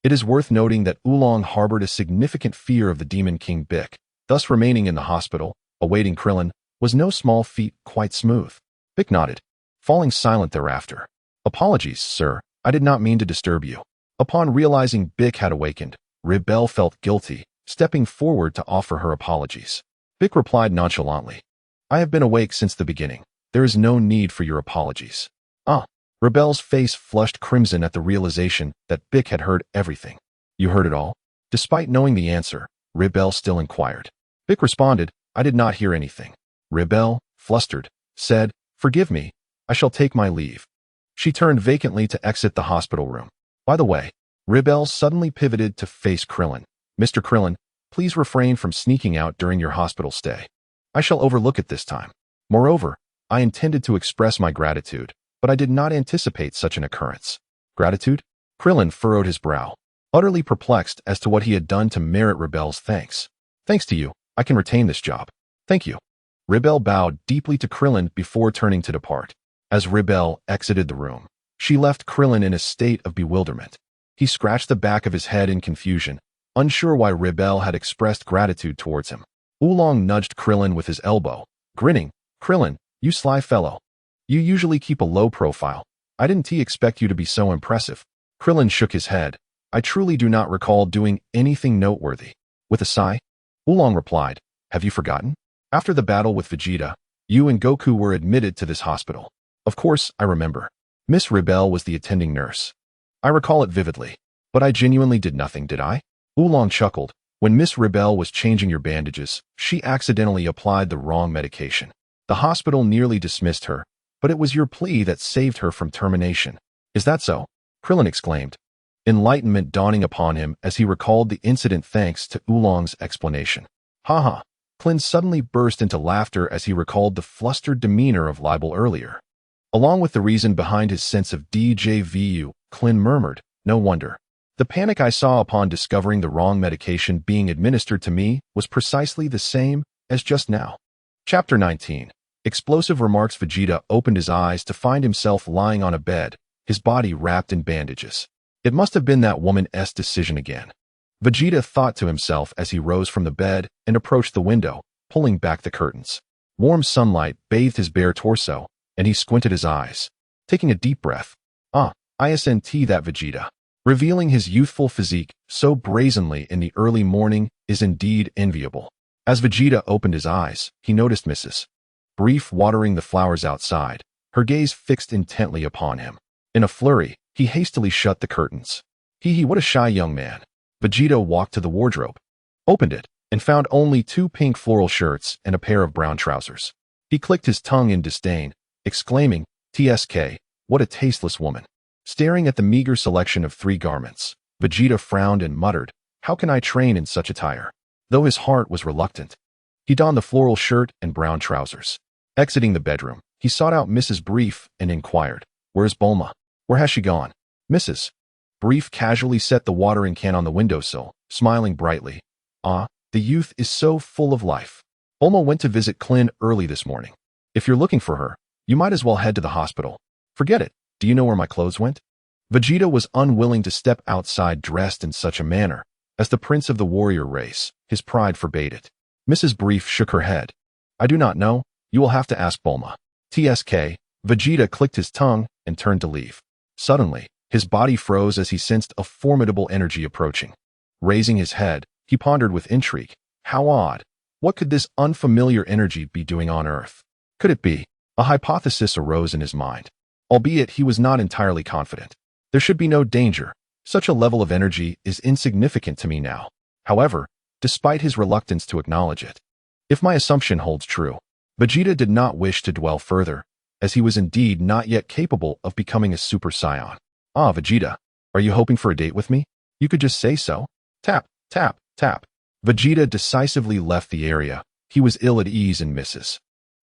It is worth noting that Oolong harbored a significant fear of the Demon King Bic, thus remaining in the hospital, awaiting Krillin, was no small feat, quite smooth. Bic nodded, falling silent thereafter. Apologies, sir, I did not mean to disturb you. Upon realizing Bic had awakened, Rebel felt guilty, stepping forward to offer her apologies. Bic replied nonchalantly, I have been awake since the beginning. There is no need for your apologies. Rebel's face flushed crimson at the realization that Bic had heard everything. You heard it all? Despite knowing the answer, Rebel still inquired. Bic responded, I did not hear anything. Rebel, flustered, said, Forgive me, I shall take my leave. She turned vacantly to exit the hospital room. By the way, Rebel suddenly pivoted to face Krillin. Mr. Krillin, please refrain from sneaking out during your hospital stay. I shall overlook it this time. Moreover, I intended to express my gratitude, but I did not anticipate such an occurrence. Gratitude? Krillin furrowed his brow, utterly perplexed as to what he had done to merit Rebel's thanks. Thanks to you, I can retain this job. Thank you. Rebel bowed deeply to Krillin before turning to depart. As Rebel exited the room, she left Krillin in a state of bewilderment. He scratched the back of his head in confusion, unsure why Rebel had expressed gratitude towards him. Oolong nudged Krillin with his elbow, grinning, Krillin, you sly fellow. You usually keep a low profile. I didn't expect you to be so impressive. Krillin shook his head. I truly do not recall doing anything noteworthy. With a sigh, Oolong replied, have you forgotten? After the battle with Vegeta, you and Goku were admitted to this hospital. Of course, I remember. Miss Rebel was the attending nurse. I recall it vividly. But I genuinely did nothing, did I? Oolong chuckled. When Miss Rebel was changing your bandages, she accidentally applied the wrong medication. The hospital nearly dismissed her, but it was your plea that saved her from termination. Is that so? Krillin exclaimed, enlightenment dawning upon him as he recalled the incident thanks to Oolong's explanation. Haha. Clint suddenly burst into laughter as he recalled the flustered demeanor of Libel earlier. Along with the reason behind his sense of deja vu, Clint murmured, no wonder. The panic I saw upon discovering the wrong medication being administered to me was precisely the same as just now. Chapter 19. Explosive remarks. Vegeta opened his eyes to find himself lying on a bed, his body wrapped in bandages. It must have been that woman's decision again. Vegeta thought to himself as he rose from the bed and approached the window, pulling back the curtains. Warm sunlight bathed his bare torso, and he squinted his eyes. Taking a deep breath. Isn't that Vegeta? Revealing his youthful physique so brazenly in the early morning is indeed enviable. As Vegeta opened his eyes, he noticed Mrs. Brief watering the flowers outside, her gaze fixed intently upon him. In a flurry, he hastily shut the curtains. What a shy young man. Vegeta walked to the wardrobe, opened it, and found only 2 pink floral shirts and a pair of brown trousers. He clicked his tongue in disdain, exclaiming, TSK, what a tasteless woman. Staring at the meager selection of 3 garments, Vegeta frowned and muttered, how can I train in such attire? Though his heart was reluctant. He donned the floral shirt and brown trousers. Exiting the bedroom, he sought out Mrs. Brief and inquired, where's Bulma? Where has she gone? Mrs. Brief casually set the watering can on the windowsill, smiling brightly. The youth is so full of life. Bulma went to visit Clint early this morning. If you're looking for her, you might as well head to the hospital. Forget it. Do you know where my clothes went? Vegeta was unwilling to step outside dressed in such a manner. As the prince of the warrior race, his pride forbade it. Mrs. Brief shook her head. I do not know. You will have to ask Bulma. TSK. Vegeta clicked his tongue and turned to leave. Suddenly, his body froze as he sensed a formidable energy approaching. Raising his head, he pondered with intrigue. How odd. What could this unfamiliar energy be doing on Earth? Could it be? A hypothesis arose in his mind. Albeit he was not entirely confident. There should be no danger. Such a level of energy is insignificant to me now. However, despite his reluctance to acknowledge it. If my assumption holds true, Vegeta did not wish to dwell further, as he was indeed not yet capable of becoming a Super Saiyan. Vegeta, are you hoping for a date with me? You could just say so. Tap, tap, tap. Vegeta decisively left the area. He was ill at ease in Mrs.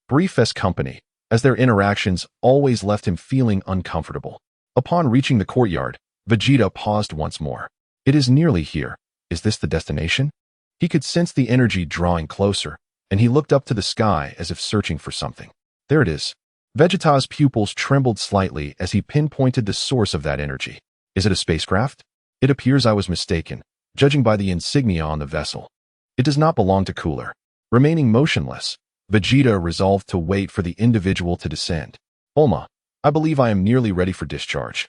Brief's company, as their interactions always left him feeling uncomfortable. Upon reaching the courtyard, Vegeta paused once more. It is nearly here. Is this the destination? He could sense the energy drawing closer, and he looked up to the sky as if searching for something. There it is. Vegeta's pupils trembled slightly as he pinpointed the source of that energy. Is it a spacecraft? It appears I was mistaken, judging by the insignia on the vessel. It does not belong to Cooler. Remaining motionless, Vegeta resolved to wait for the individual to descend. Bulma, I believe I am nearly ready for discharge.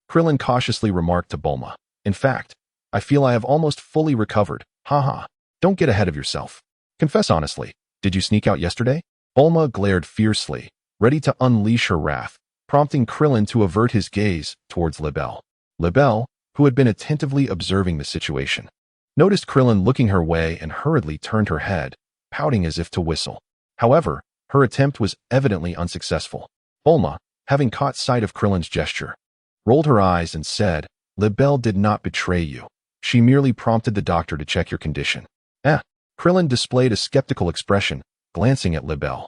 Krillin cautiously remarked to Bulma. In fact, I feel I have almost fully recovered. Haha. Don't get ahead of yourself. Confess honestly, did you sneak out yesterday? Bulma glared fiercely, ready to unleash her wrath, prompting Krillin to avert his gaze towards Libelle. Libelle, who had been attentively observing the situation, noticed Krillin looking her way and hurriedly turned her head, pouting as if to whistle. However, her attempt was evidently unsuccessful. Bulma, having caught sight of Krillin's gesture, rolled her eyes and said, Libelle did not betray you. She merely prompted the doctor to check your condition. Krillin displayed a skeptical expression, glancing at Libelle.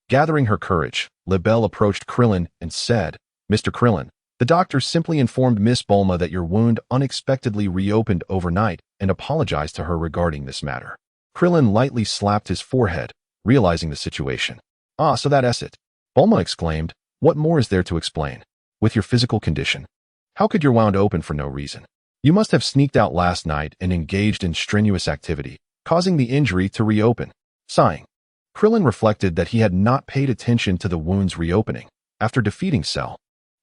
Gathering her courage, Libelle approached Krillin and said, Mr. Krillin, the doctor simply informed Miss Bulma that your wound unexpectedly reopened overnight and apologized to her regarding this matter. Krillin lightly slapped his forehead, realizing the situation. So that's it. Bulma exclaimed, what more is there to explain? With your physical condition, how could your wound open for no reason? You must have sneaked out last night and engaged in strenuous activity, causing the injury to reopen. Sighing, Krillin reflected that he had not paid attention to the wound's reopening. after defeating Cell.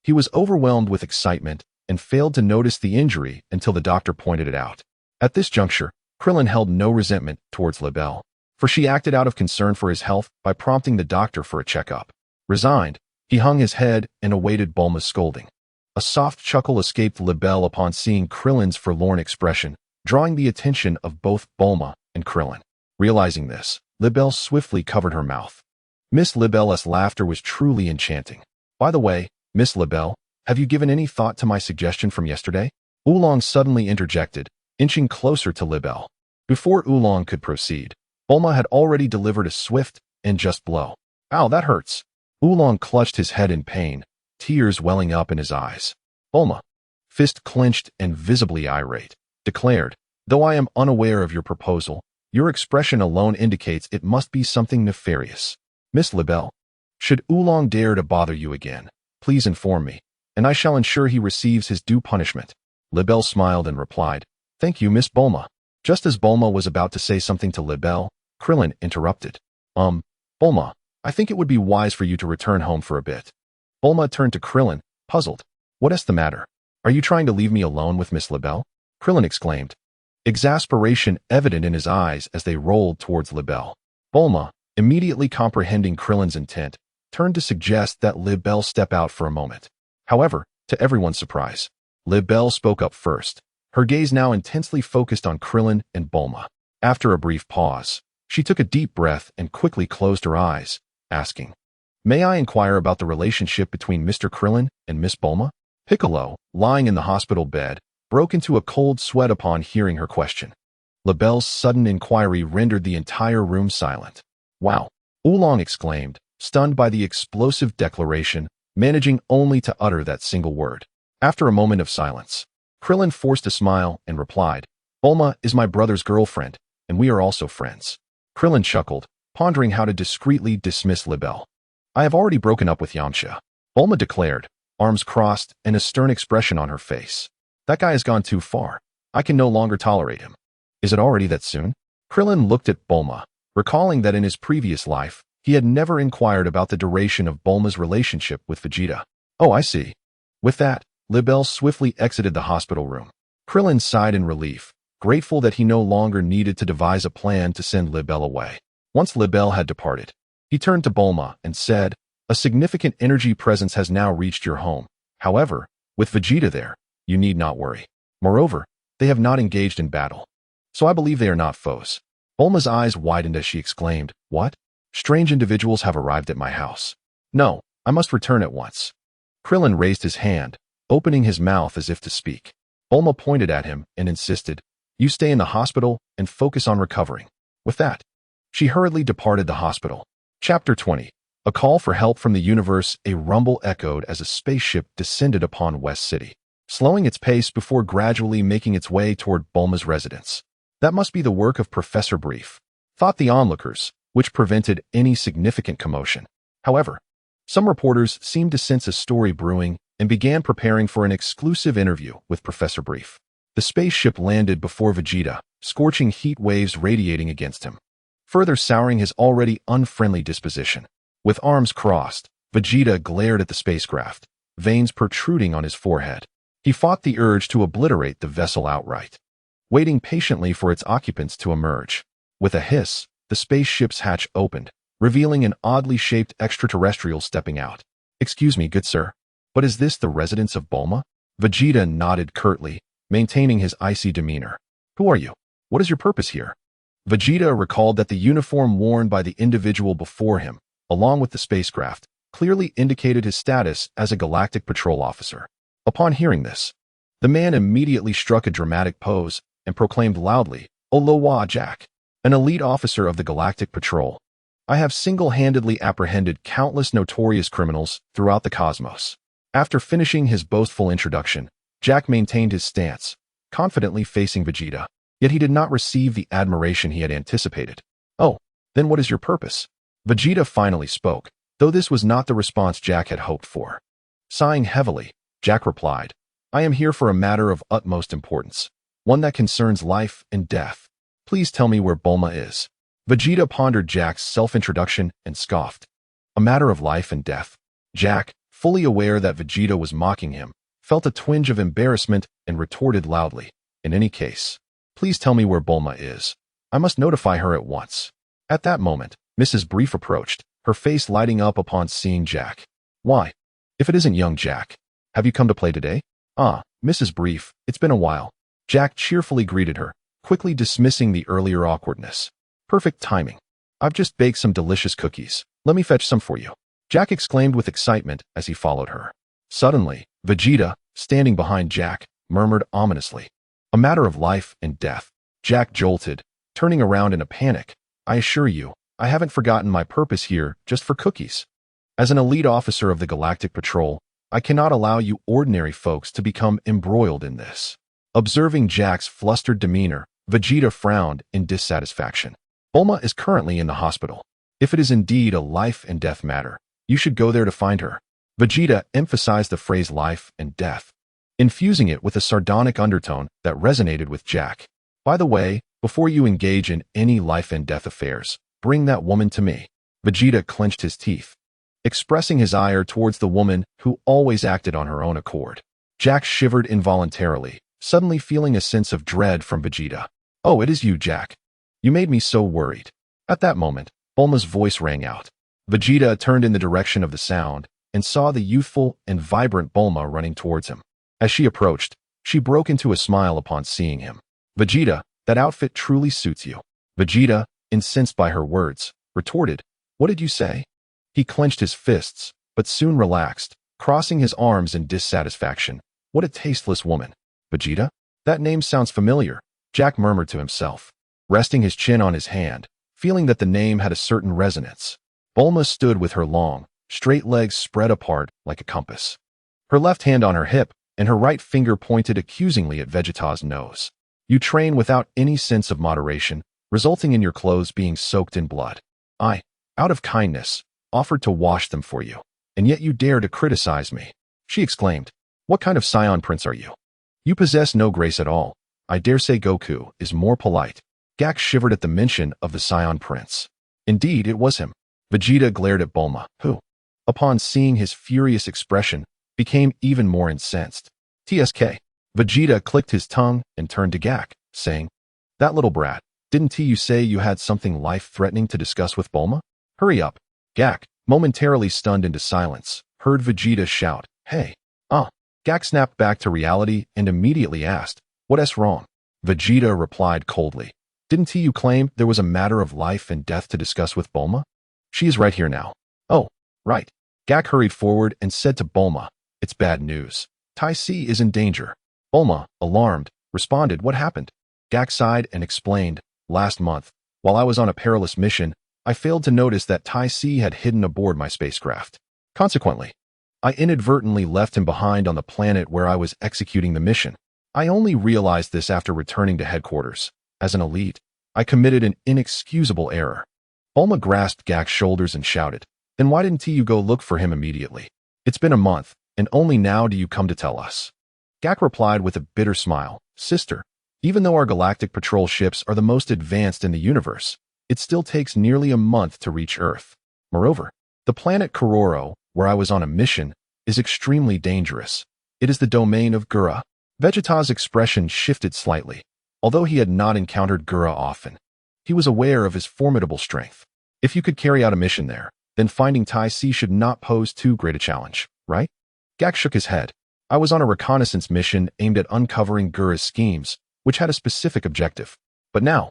He was overwhelmed with excitement and failed to notice the injury until the doctor pointed it out. At this juncture, Krillin held no resentment towards Lebel, for she acted out of concern for his health by prompting the doctor for a checkup. Resigned, he hung his head and awaited Bulma's scolding. A soft chuckle escaped Lebel upon seeing Krillin's forlorn expression, drawing the attention of both Bulma and Krillin. Realizing this, Lebel swiftly covered her mouth. Miss Lebel's laughter was truly enchanting. By the way, Miss Lebel, have you given any thought to my suggestion from yesterday? Oolong suddenly interjected, inching closer to Lebel. Before Oolong could proceed, Bulma had already delivered a swift and just blow. Ow, that hurts. Oolong clutched his head in pain, tears welling up in his eyes. Bulma, fist clenched and visibly irate, declared, though I am unaware of your proposal, your expression alone indicates it must be something nefarious. Miss Lebel, should Oolong dare to bother you again, please inform me, and I shall ensure he receives his due punishment. Lebel smiled and replied, Thank you, Miss Bulma. Just as Bulma was about to say something to Lebel, Krillin interrupted. Bulma, I think it would be wise for you to return home for a bit. Bulma turned to Krillin, puzzled. What is the matter? Are you trying to leave me alone with Miss Lebel? Krillin exclaimed, exasperation evident in his eyes as they rolled towards Lebel. Bulma, immediately comprehending Krillin's intent, turned to suggest that Lebel step out for a moment. However, to everyone's surprise, Lebel spoke up first, her gaze now intensely focused on Krillin and Bulma. After a brief pause, she took a deep breath and quickly closed her eyes, asking, May I inquire about the relationship between Mr. Krillin and Miss Bulma? Piccolo, lying in the hospital bed, broke into a cold sweat upon hearing her question. Lebel's sudden inquiry rendered the entire room silent. Wow! Oolong exclaimed, stunned by the explosive declaration, managing only to utter that single word. After a moment of silence, Krillin forced a smile and replied, Bulma is my brother's girlfriend, and we are also friends. Krillin chuckled, pondering how to discreetly dismiss Lebel. I have already broken up with Yamcha, Bulma declared, arms crossed and a stern expression on her face. That guy has gone too far. I can no longer tolerate him. Is it already that soon? Krillin looked at Bulma, recalling that in his previous life, he had never inquired about the duration of Bulma's relationship with Vegeta. Oh, I see. With that, Lebel swiftly exited the hospital room. Krillin sighed in relief, grateful that he no longer needed to devise a plan to send Lebel away. Once Lebel had departed, he turned to Bulma and said, A significant energy presence has now reached your home. However, with Vegeta there, you need not worry. Moreover, they have not engaged in battle. So I believe they are not foes. Bulma's eyes widened as she exclaimed, What? Strange individuals have arrived at my house. No, I must return at once. Krillin raised his hand, opening his mouth as if to speak. Bulma pointed at him and insisted, You stay in the hospital and focus on recovering. With that, she hurriedly departed the hospital. Chapter 20. A call for help from the universe. A rumble echoed as a spaceship descended upon West City, slowing its pace before gradually making its way toward Bulma's residence. That must be the work of Professor Brief, thought the onlookers, which prevented any significant commotion. However, some reporters seemed to sense a story brewing and began preparing for an exclusive interview with Professor Brief. The spaceship landed before Vegeta, scorching heat waves radiating against him, further souring his already unfriendly disposition. With arms crossed, Vegeta glared at the spacecraft, veins protruding on his forehead. He fought the urge to obliterate the vessel outright, waiting patiently for its occupants to emerge. With a hiss, the spaceship's hatch opened, revealing an oddly shaped extraterrestrial stepping out. Excuse me, good sir, but is this the residence of Bulma? Vegeta nodded curtly, maintaining his icy demeanor. Who are you? What is your purpose here? Vegeta recalled that the uniform worn by the individual before him, along with the spacecraft, clearly indicated his status as a galactic patrol officer. Upon hearing this, the man immediately struck a dramatic pose and proclaimed loudly, Olowa Jack, an elite officer of the Galactic Patrol. I have single-handedly apprehended countless notorious criminals throughout the cosmos. After finishing his boastful introduction, Jack maintained his stance, confidently facing Vegeta, yet he did not receive the admiration he had anticipated. Oh, then what is your purpose? Vegeta finally spoke, though this was not the response Jack had hoped for. Sighing heavily, Jack replied, I am here for a matter of utmost importance, one that concerns life and death. Please tell me where Bulma is. Vegeta pondered Jack's self-introduction and scoffed. A matter of life and death. Jack, fully aware that Vegeta was mocking him, felt a twinge of embarrassment and retorted loudly, "In any case, please tell me where Bulma is. I must notify her at once." At that moment, Mrs. Brief approached, her face lighting up upon seeing Jack. "Why? If it isn't young Jack. Have you come to play today?" "Ah, Mrs. Brief, it's been a while." Jack cheerfully greeted her, quickly dismissing the earlier awkwardness. "Perfect timing. I've just baked some delicious cookies. Let me fetch some for you," Jack exclaimed with excitement as he followed her. Suddenly, Vegeta, standing behind Jack, murmured ominously, "A matter of life and death." Jack jolted, turning around in a panic. "I assure you, I haven't forgotten my purpose here just for cookies. As an elite officer of the Galactic Patrol, I cannot allow you ordinary folks to become embroiled in this." Observing Jack's flustered demeanor, Vegeta frowned in dissatisfaction. "Bulma is currently in the hospital. If it is indeed a life and death matter, you should go there to find her." Vegeta emphasized the phrase life and death, infusing it with a sardonic undertone that resonated with Jack. "By the way, before you engage in any life and death affairs, bring that woman to me." Vegeta clenched his teeth, expressing his ire towards the woman who always acted on her own accord. Jack shivered involuntarily, suddenly feeling a sense of dread from Vegeta. "Oh, it is you, Jack. You made me so worried." At that moment, Bulma's voice rang out. Vegeta turned in the direction of the sound and saw the youthful and vibrant Bulma running towards him. As she approached, she broke into a smile upon seeing him. "Vegeta, that outfit truly suits you." Vegeta, incensed by her words, retorted, "What did you say?" He clenched his fists, but soon relaxed, crossing his arms in dissatisfaction. "What a tasteless woman." "Vegeta? That name sounds familiar," Jack murmured to himself, resting his chin on his hand, feeling that the name had a certain resonance. Bulma stood with her long, straight legs spread apart like a compass, her left hand on her hip and her right finger pointed accusingly at Vegeta's nose. "You train without any sense of moderation, resulting in your clothes being soaked in blood. I, out of kindness, offered to wash them for you, and yet you dare to criticize me," she exclaimed. "What kind of Saiyan prince are you? You possess no grace at all. I dare say Goku is more polite." Jack shivered at the mention of the Saiyan prince. Indeed, it was him. Vegeta glared at Bulma, who, upon seeing his furious expression, became even more incensed. "TSK." Vegeta clicked his tongue and turned to Gak, saying, "That little brat, didn't you say you had something life-threatening to discuss with Bulma? Hurry up." Gak, momentarily stunned into silence, heard Vegeta shout, "Hey, Gak snapped back to reality and immediately asked, "What's wrong?" Vegeta replied coldly, "Didn't you claim there was a matter of life and death to discuss with Bulma? She is right here now." "Oh, right." Gak hurried forward and said to Bulma, "It's bad news. Tai Si is in danger." Bulma, alarmed, responded, "What happened?" Gak sighed and explained, "Last month, while I was on a perilous mission, I failed to notice that Tai Si had hidden aboard my spacecraft. Consequently, I inadvertently left him behind on the planet where I was executing the mission. I only realized this after returning to headquarters. As an elite, I committed an inexcusable error." Bulma grasped Gak's shoulders and shouted, "Then why didn't you go look for him immediately? It's been a month, and only now do you come to tell us?" Gak replied with a bitter smile, "Sister, even though our galactic patrol ships are the most advanced in the universe, it still takes nearly a month to reach Earth. Moreover, the planet Kororo, where I was on a mission, is extremely dangerous. It is the domain of Gura." Vegeta's expression shifted slightly. Although he had not encountered Gura often, he was aware of his formidable strength. If you could carry out a mission there, then finding Tai Si should not pose too great a challenge, right? Gak shook his head. "I was on a reconnaissance mission aimed at uncovering Gura's schemes, which had a specific objective. But now,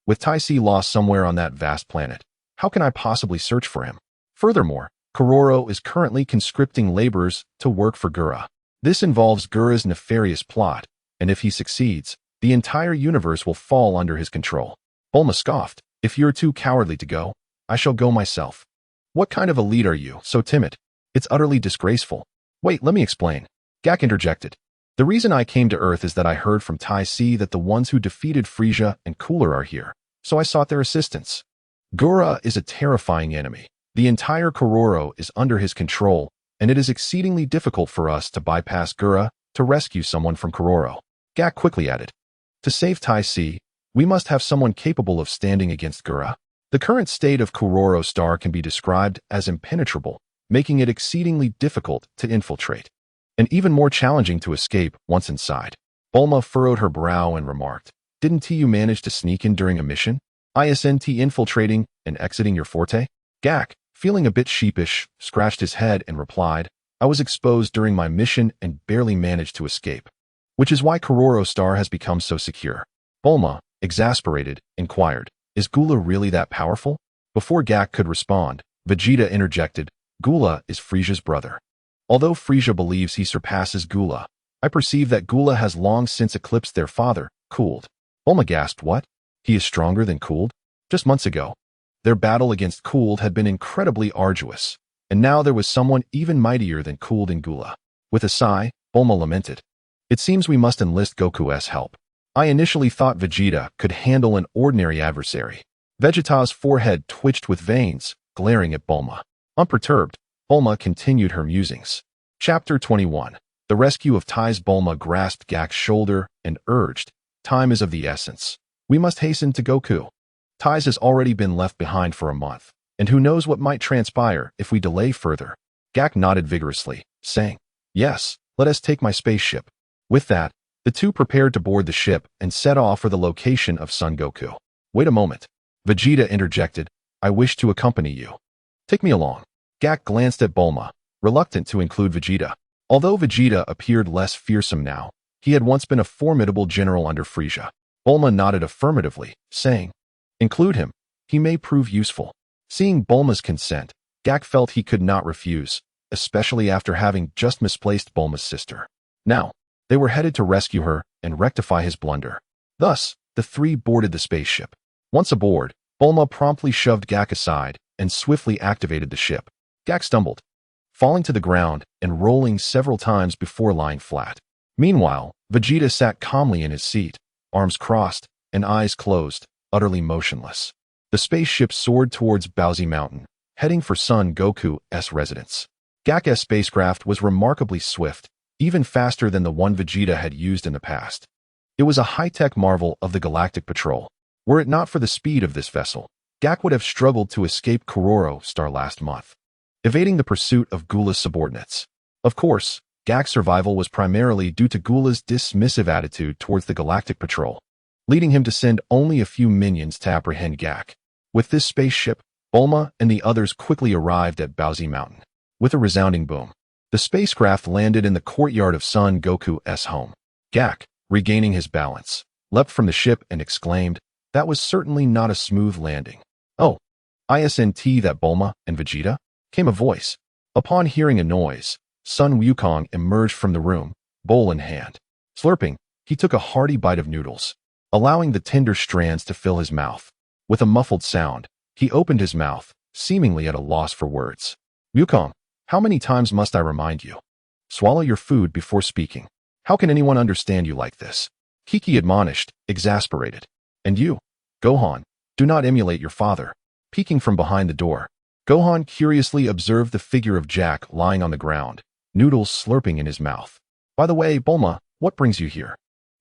with Tai Si lost somewhere on that vast planet, how can I possibly search for him? Furthermore, Kororo is currently conscripting laborers to work for Gura. This involves Gura's nefarious plot, and if he succeeds, the entire universe will fall under his control." Bulma scoffed, "If you're too cowardly to go, I shall go myself." "What kind of elite are you, so timid? It's utterly disgraceful." "Wait, let me explain." Gak interjected. "The reason I came to Earth is that I heard from Tai Si that the ones who defeated Frieza and Cooler are here, so I sought their assistance. Gura is a terrifying enemy. The entire Kororo is under his control, and it is exceedingly difficult for us to bypass Gura to rescue someone from Kororo." Gak quickly added, "To save Tai Si, we must have someone capable of standing against Gura. The current state of Kororo Star can be described as impenetrable, making it exceedingly difficult to infiltrate, and even more challenging to escape once inside. Bulma furrowed her brow and remarked, "Didn't you manage to sneak in during a mission? Isn't infiltrating and exiting your forte?" Gak, feeling a bit sheepish, scratched his head and replied, "I was exposed during my mission and barely managed to escape. Which is why Kororo Star has become so secure." Bulma, exasperated, inquired, "Is Gula really that powerful?" Before Gak could respond, Vegeta interjected, "Gula is Frisia's brother. Although Frisia believes he surpasses Gula, I perceive that Gula has long since eclipsed their father, Cooled." Bulma gasped, "What? He is stronger than Cooled?" Just months ago, their battle against Cooled had been incredibly arduous, and now there was someone even mightier than Cooled and Gula. With a sigh, Bulma lamented, "It seems we must enlist Goku's help. I initially thought Vegeta could handle an ordinary adversary." Vegeta's forehead twitched with veins, glaring at Bulma. Unperturbed, Bulma continued her musings. Chapter 21. The Rescue of Ties. Bulma grasped Gak's shoulder and urged, "Time is of the essence. We must hasten to Goku. Ties has already been left behind for a month, and who knows what might transpire if we delay further." Gak nodded vigorously, saying, "Yes, let us take my spaceship." With that, the two prepared to board the ship and set off for the location of Son Goku. "Wait a moment," Vegeta interjected, "I wish to accompany you." "Take me along." Gak glanced at Bulma, reluctant to include Vegeta. Although Vegeta appeared less fearsome now, he had once been a formidable general under Frisia. Bulma nodded affirmatively, saying, "Include him. He may prove useful." Seeing Bulma's consent, Gak felt he could not refuse, especially after having just misplaced Bulma's sister. Now, they were headed to rescue her and rectify his blunder. Thus, the three boarded the spaceship. Once aboard, Bulma promptly shoved Gak aside and swiftly activated the ship. Gak stumbled, falling to the ground and rolling several times before lying flat. Meanwhile, Vegeta sat calmly in his seat, arms crossed and eyes closed, utterly motionless. The spaceship soared towards Baozi Mountain, heading for Son Goku's residence. Gak's spacecraft was remarkably swift, even faster than the one Vegeta had used in the past. It was a high-tech marvel of the Galactic Patrol. Were it not for the speed of this vessel, Gak would have struggled to escape Kororo Star last month, evading the pursuit of Gula's subordinates. Of course, Gak's survival was primarily due to Gula's dismissive attitude towards the Galactic Patrol, leading him to send only a few minions to apprehend Gak. With this spaceship, Bulma and the others quickly arrived at Baozi Mountain. With a resounding boom, the spacecraft landed in the courtyard of Son Goku's home. Gak, regaining his balance, leapt from the ship and exclaimed, "That was certainly not a smooth landing." "Oh, isn't that Bulma and Vegeta?" came a voice. Upon hearing a noise, Sun Wukong emerged from the room, bowl in hand. Slurping, he took a hearty bite of noodles, allowing the tender strands to fill his mouth. With a muffled sound, he opened his mouth, seemingly at a loss for words. "Wukong, how many times must I remind you? Swallow your food before speaking. How can anyone understand you like this?" Kiki admonished, exasperated. "And you, Gohan, do not emulate your father." Peeking from behind the door, Gohan curiously observed the figure of Jack lying on the ground, noodles slurping in his mouth. "By the way, Bulma, what brings you here?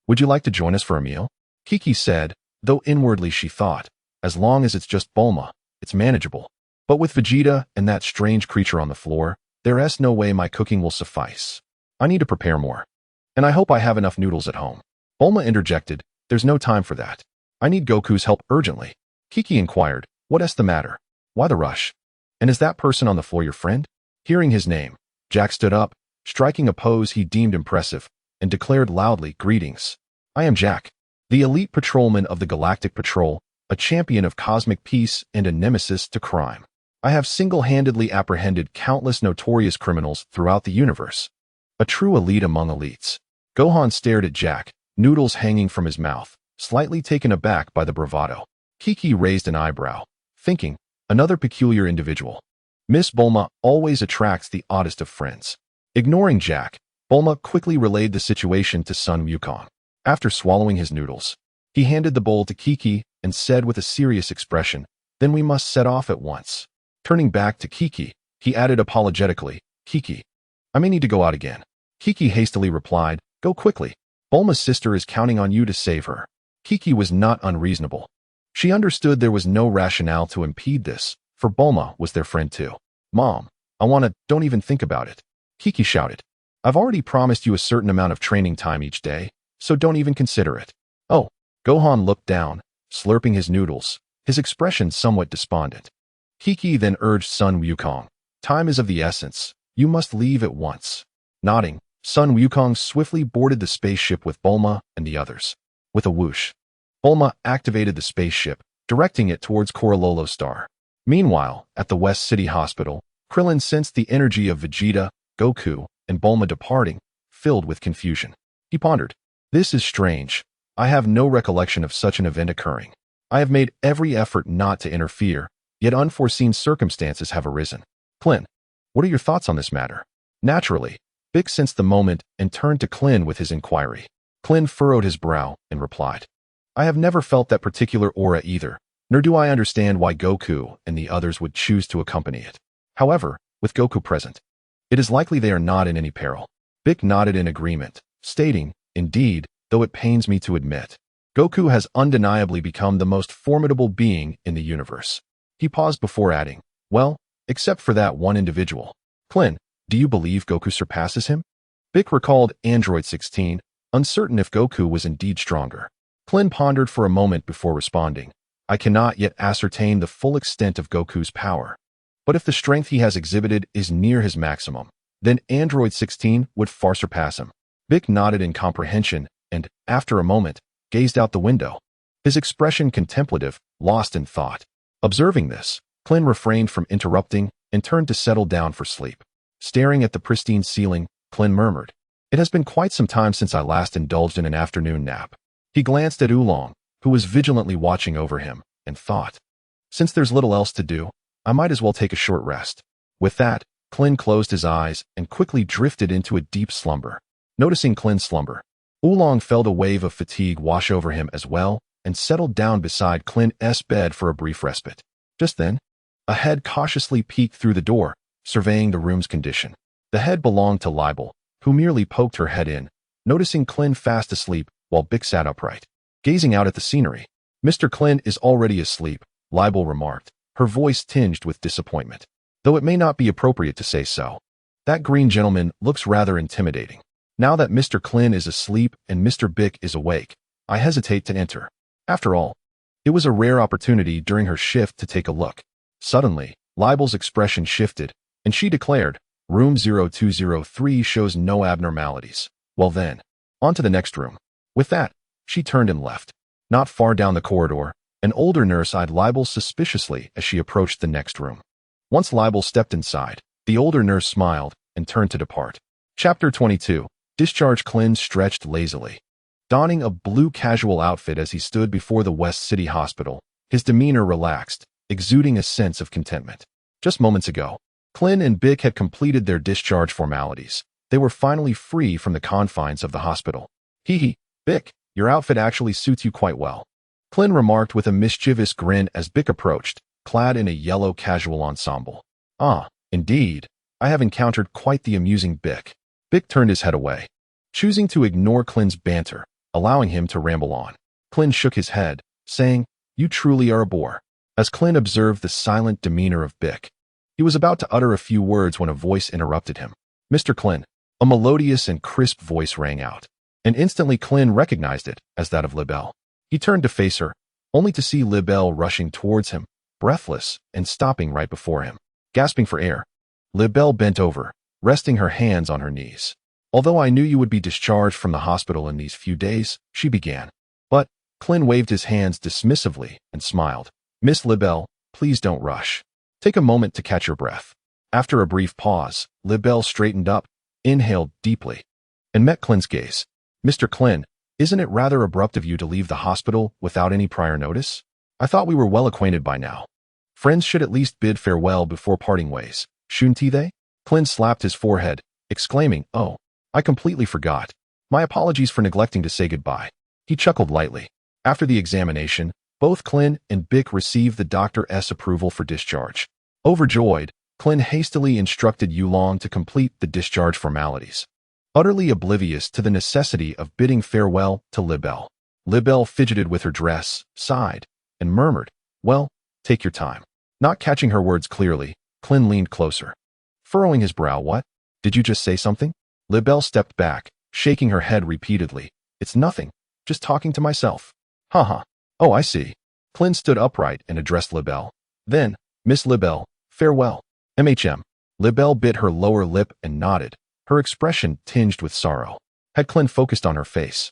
Would you like to join us for a meal?" Kiki said, though inwardly she thought, as long as it's just Bulma, it's manageable. But with Vegeta and that strange creature on the floor, there's no way my cooking will suffice. I need to prepare more. And I hope I have enough noodles at home. Bulma interjected, "There's no time for that. I need Goku's help urgently." Kiki inquired, "What's the matter? Why the rush? And is that person on the floor your friend?" Hearing his name, Jack stood up, striking a pose he deemed impressive, and declared loudly, "Greetings. I am Jack, the elite patrolman of the Galactic Patrol, a champion of cosmic peace and a nemesis to crime. I have single-handedly apprehended countless notorious criminals throughout the universe. A true elite among elites." Gohan stared at Jack, noodles hanging from his mouth, slightly taken aback by the bravado. Kiki raised an eyebrow, thinking, another peculiar individual. Miss Bulma always attracts the oddest of friends. Ignoring Jack, Bulma quickly relayed the situation to Sun Wukong. After swallowing his noodles, he handed the bowl to Kiki and said with a serious expression, "Then we must set off at once." Turning back to Kiki, he added apologetically, "Kiki, I may need to go out again." Kiki hastily replied, "Go quickly. Bulma's sister is counting on you to save her." Kiki was not unreasonable. She understood there was no rationale to impede this, for Bulma was their friend too. "Mom, Don't even think about it. Kiki shouted. I've already promised you a certain amount of training time each day, so don't even consider it. Oh, Gohan looked down, slurping his noodles, his expression somewhat despondent. Kiki then urged Sun Wukong. Time is of the essence. You must leave at once. Nodding, Sun Wukong swiftly boarded the spaceship with Bulma and the others. With a whoosh, Bulma activated the spaceship, directing it towards Korololo Star. Meanwhile, at the West City Hospital, Krillin sensed the energy of Vegeta, Goku, and Bulma departing, filled with confusion. He pondered. This is strange. I have no recollection of such an event occurring. I have made every effort not to interfere, yet unforeseen circumstances have arisen. Klin, what are your thoughts on this matter? Naturally, Bix sensed the moment and turned to Klin with his inquiry. Klin furrowed his brow and replied, I have never felt that particular aura either, nor do I understand why Goku and the others would choose to accompany it. However, with Goku present, it is likely they are not in any peril. Bix nodded in agreement, stating, Indeed, though it pains me to admit, Goku has undeniably become the most formidable being in the universe. He paused before adding, Well, except for that one individual. Klin, do you believe Goku surpasses him? Bix recalled Android 16, uncertain if Goku was indeed stronger. Klin pondered for a moment before responding. I cannot yet ascertain the full extent of Goku's power. But if the strength he has exhibited is near his maximum, then Android 16 would far surpass him. Bix nodded in comprehension and, after a moment, gazed out the window, his expression contemplative, lost in thought. Observing this, Klin refrained from interrupting and turned to settle down for sleep. Staring at the pristine ceiling, Klin murmured, It has been quite some time since I last indulged in an afternoon nap. He glanced at Oolong, who was vigilantly watching over him, and thought, Since there's little else to do, I might as well take a short rest. With that, Klin closed his eyes and quickly drifted into a deep slumber. Noticing Klin's slumber, Oolong felt a wave of fatigue wash over him as well and settled down beside Klin's bed for a brief respite. Just then, a head cautiously peeked through the door, surveying the room's condition. The head belonged to Libel, who merely poked her head in, noticing Klin fast asleep while Bix sat upright, gazing out at the scenery. Mr. Klin is already asleep, Libel remarked, her voice tinged with disappointment. Though it may not be appropriate to say so. That green gentleman looks rather intimidating. Now that Mr. Klin is asleep and Mr. Bix is awake, I hesitate to enter. After all, it was a rare opportunity during her shift to take a look. Suddenly, Libel's expression shifted, and she declared, Room 0203 shows no abnormalities. Well then, on to the next room. With that, she turned and left. Not far down the corridor, an older nurse eyed Libel suspiciously as she approached the next room. Once Libel stepped inside, the older nurse smiled and turned to depart. Chapter 22. Discharge. Klin stretched lazily, donning a blue casual outfit as he stood before the West City Hospital, his demeanor relaxed, exuding a sense of contentment. Just moments ago, Klin and Bix had completed their discharge formalities. They were finally free from the confines of the hospital. Hee, Bix, your outfit actually suits you quite well, Klin remarked with a mischievous grin as Bix approached, clad in a yellow casual ensemble. Ah, indeed, I have encountered quite the amusing Bix. Bix turned his head away, choosing to ignore Klin's banter, allowing him to ramble on. Klin shook his head, saying, You truly are a bore. As Klin observed the silent demeanor of Bix, he was about to utter a few words when a voice interrupted him. Mr. Klin, a melodious and crisp voice rang out, and instantly Klin recognized it as that of Libel. He turned to face her, only to see Libel rushing towards him, breathless and stopping right before him. Gasping for air, Libel bent over, resting her hands on her knees. Although I knew you would be discharged from the hospital in these few days, she began. But, Klin waved his hands dismissively and smiled. Miss Libel, please don't rush. Take a moment to catch your breath. After a brief pause, Libel straightened up, inhaled deeply, and met Klin's gaze. Mr. Klin, isn't it rather abrupt of you to leave the hospital without any prior notice? I thought we were well acquainted by now. Friends should at least bid farewell before parting ways, shouldn't they? Klin slapped his forehead, exclaiming, Oh, I completely forgot. My apologies for neglecting to say goodbye. He chuckled lightly. After the examination, both Klin and Bix received the doctor's approval for discharge. Overjoyed, Klin hastily instructed Oolong to complete the discharge formalities, utterly oblivious to the necessity of bidding farewell to Libel. Libel fidgeted with her dress, sighed, and murmured, Well, take your time. Not catching her words clearly, Klin leaned closer. furrowing his brow. What? Did you just say something? Libelle stepped back, shaking her head repeatedly. It's nothing. Just talking to myself. Haha. Oh, I see. Clin stood upright and addressed Libelle. Then, Miss Libelle, farewell. MHM. Libelle bit her lower lip and nodded, her expression tinged with sorrow. Had Clin focused on her face,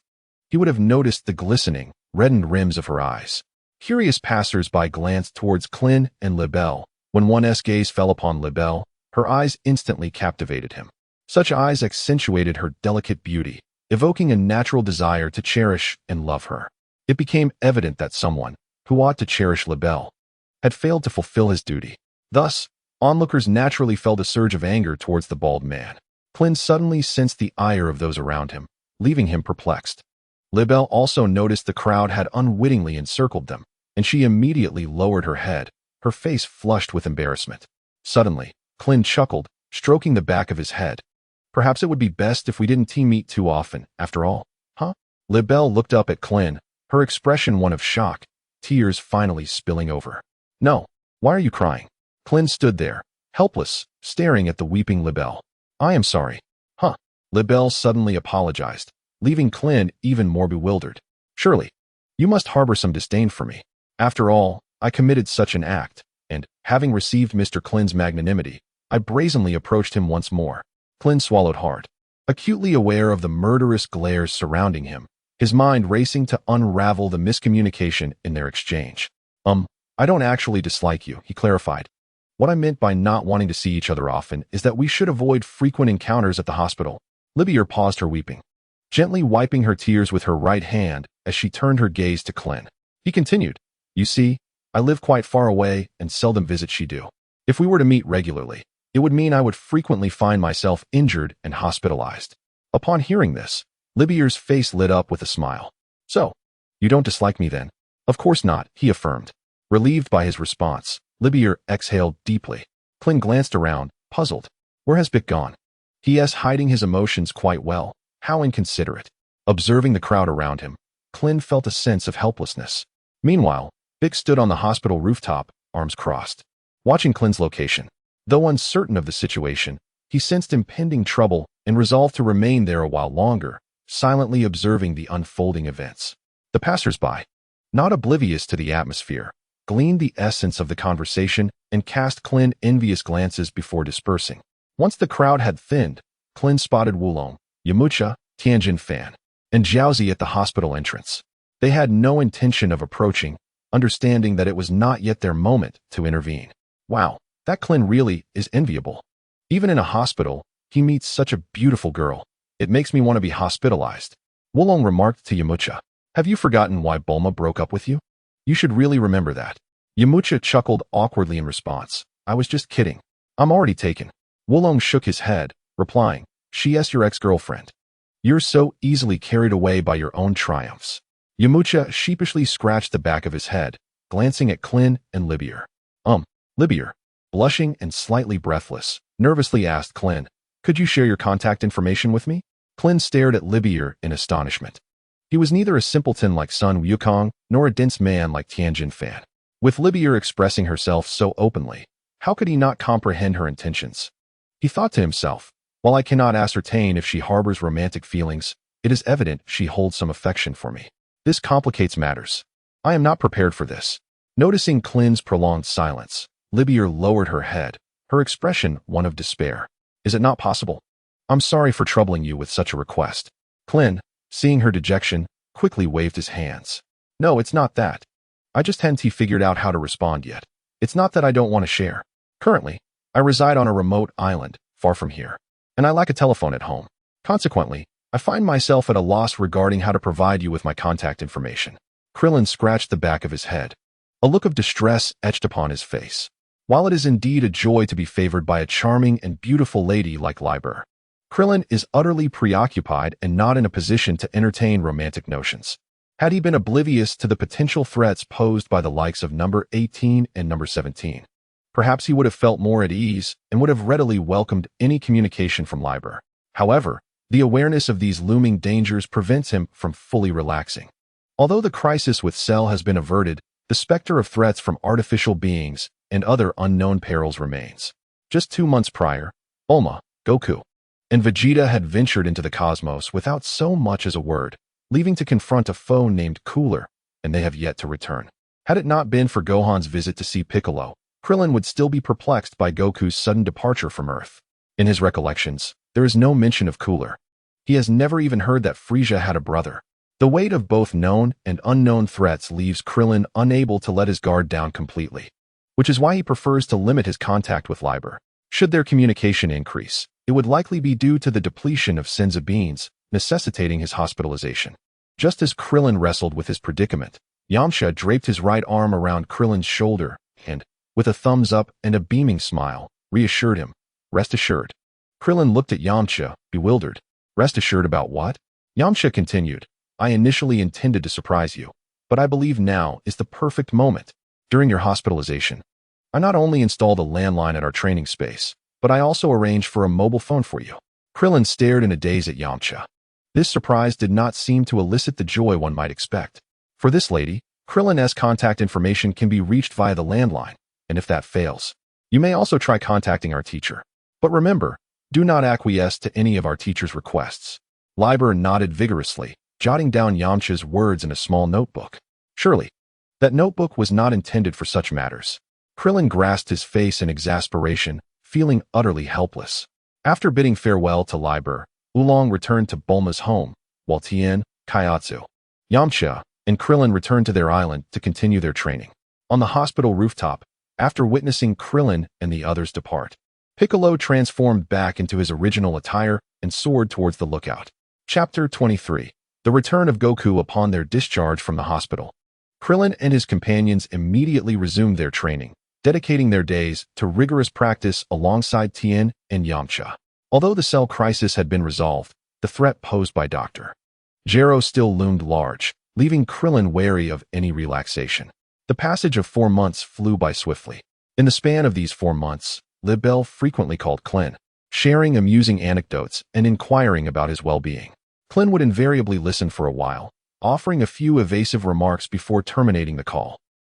he would have noticed the glistening, reddened rims of her eyes. Curious passers-by glanced towards Clin and Libelle. When one's gaze fell upon Libelle, her eyes instantly captivated him. Such eyes accentuated her delicate beauty, evoking a natural desire to cherish and love her. It became evident that someone, who ought to cherish Libelle, had failed to fulfill his duty. Thus, onlookers naturally felt a surge of anger towards the bald man. Clin suddenly sensed the ire of those around him, leaving him perplexed. Libelle also noticed the crowd had unwittingly encircled them, and she immediately lowered her head, her face flushed with embarrassment. Suddenly, Clin chuckled, stroking the back of his head. Perhaps it would be best if we didn't team-meet too often, after all. Huh? Libelle looked up at Clin, her expression one of shock, tears finally spilling over. No, why are you crying? Clin stood there, helpless, staring at the weeping Libelle. I am sorry. Huh? Libelle suddenly apologized, leaving Clin even more bewildered. Surely, you must harbor some disdain for me. After all, I committed such an act, and, having received Mr. Clin's magnanimity, I brazenly approached him once more. Clin swallowed hard, acutely aware of the murderous glares surrounding him, his mind racing to unravel the miscommunication in their exchange. I don't actually dislike you, he clarified. What I meant by not wanting to see each other often is that we should avoid frequent encounters at the hospital. Libelle paused her weeping, gently wiping her tears with her right hand as she turned her gaze to Clin. He continued, You see, I live quite far away and seldom visit Shidu. If we were to meet regularly, it would mean I would frequently find myself injured and hospitalized. Upon hearing this, Libelle's face lit up with a smile. So, you don't dislike me then? Of course not, he affirmed. Relieved by his response, Libelle exhaled deeply. Clin glanced around, puzzled. Where has Bic gone? He.s. hiding his emotions quite well. How inconsiderate. Observing the crowd around him, Clin felt a sense of helplessness. Meanwhile, Bic stood on the hospital rooftop, arms crossed, watching Clin's location. Though uncertain of the situation, he sensed impending trouble and resolved to remain there a while longer, silently observing the unfolding events. The passers-by, not oblivious to the atmosphere, gleaned the essence of the conversation and cast Clin envious glances before dispersing. Once the crowd had thinned, Clin spotted Wulong, Yamcha, Tianjin Fan, and Jiaozi at the hospital entrance. They had no intention of approaching, understanding that it was not yet their moment to intervene. Wow, that Clin really is enviable. Even in a hospital, he meets such a beautiful girl. It makes me want to be hospitalized. Wulong remarked to Yamcha. Have you forgotten why Bulma broke up with you? You should really remember that. Yamcha chuckled awkwardly in response. I was just kidding. I'm already taken. Wulong shook his head, replying, She's your ex-girlfriend. You're so easily carried away by your own triumphs. Yamcha sheepishly scratched the back of his head, glancing at Clin and Libelle. Libelle, blushing and slightly breathless, nervously asked Clin, could you share your contact information with me? Clin stared at Libelle in astonishment. He was neither a simpleton like Sun Wukong, nor a dense man like Tianjin Fan. With Libelle expressing herself so openly, how could he not comprehend her intentions? He thought to himself, while I cannot ascertain if she harbors romantic feelings, it is evident she holds some affection for me. This complicates matters. I am not prepared for this. Noticing Clin's prolonged silence, Libelle lowered her head, her expression one of despair. Is it not possible? I'm sorry for troubling you with such a request. Clin, seeing her dejection, quickly waved his hands. No, it's not that. I just hadn't figured out how to respond yet. It's not that I don't want to share. Currently, I reside on a remote island, far from here, and I lack a telephone at home. Consequently, I find myself at a loss regarding how to provide you with my contact information. Krillin scratched the back of his head. A look of distress etched upon his face. While it is indeed a joy to be favored by a charming and beautiful lady like Rebirth, Krillin is utterly preoccupied and not in a position to entertain romantic notions. Had he been oblivious to the potential threats posed by the likes of number 18 and number 17, perhaps he would have felt more at ease and would have readily welcomed any communication from Rebirth. However, the awareness of these looming dangers prevents him from fully relaxing. Although the crisis with Cell has been averted, the specter of threats from artificial beings and other unknown perils remains. Just 2 months prior, Bulma, Goku, and Vegeta had ventured into the cosmos without so much as a word, leaving to confront a foe named Cooler, and they have yet to return. Had it not been for Gohan's visit to see Piccolo, Krillin would still be perplexed by Goku's sudden departure from Earth. In his recollections, there is no mention of Cooler. He has never even heard that Frieza had a brother. The weight of both known and unknown threats leaves Krillin unable to let his guard down completely, which is why he prefers to limit his contact with Liber. Should their communication increase, it would likely be due to the depletion of senzu beans, necessitating his hospitalization. Just as Krillin wrestled with his predicament, Yamcha draped his right arm around Krillin's shoulder and, with a thumbs up and a beaming smile, reassured him, "Rest assured." Krillin looked at Yamcha, bewildered. "Rest assured about what?" Yamcha continued, "I initially intended to surprise you, but I believe now is the perfect moment. During your hospitalization, I not only installed a landline at our training space, but I also arranged for a mobile phone for you." Krillin stared in a daze at Yamcha. This surprise did not seem to elicit the joy one might expect. For this lady, Krillin's contact information can be reached via the landline, and if that fails, you may also try contacting our teacher. But remember, do not acquiesce to any of our teacher's requests. Liber nodded vigorously, jotting down Yamcha's words in a small notebook. Surely, that notebook was not intended for such matters. Krillin grasped his face in exasperation, feeling utterly helpless. After bidding farewell to Liber, Oolong returned to Bulma's home, while Tien, Kaiatsu, Yamcha, and Krillin returned to their island to continue their training. On the hospital rooftop, after witnessing Krillin and the others depart, Piccolo transformed back into his original attire and soared towards the lookout. Chapter 23. The return of Goku upon their discharge from the hospital. Krillin and his companions immediately resumed their training, dedicating their days to rigorous practice alongside Tien and Yamcha. Although the Cell crisis had been resolved, the threat posed by Dr. Gero still loomed large, leaving Krillin wary of any relaxation. The passage of 4 months flew by swiftly. In the span of these 4 months, Libel frequently called Klin, sharing amusing anecdotes and inquiring about his well-being. Klin would invariably listen for a while, offering a few evasive remarks before terminating the call.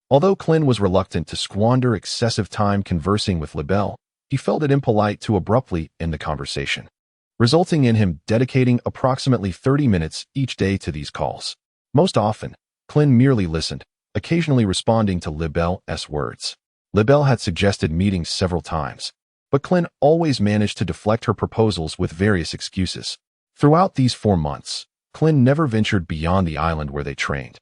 Although Klin was reluctant to squander excessive time conversing with Libel, he felt it impolite to abruptly end the conversation, resulting in him dedicating approximately 30 minutes each day to these calls. Most often, Klin merely listened, occasionally responding to Libel's words. Libel had suggested meetings several times, but Klin always managed to deflect her proposals with various excuses. Throughout these 4 months, Klin never ventured beyond the island where they trained.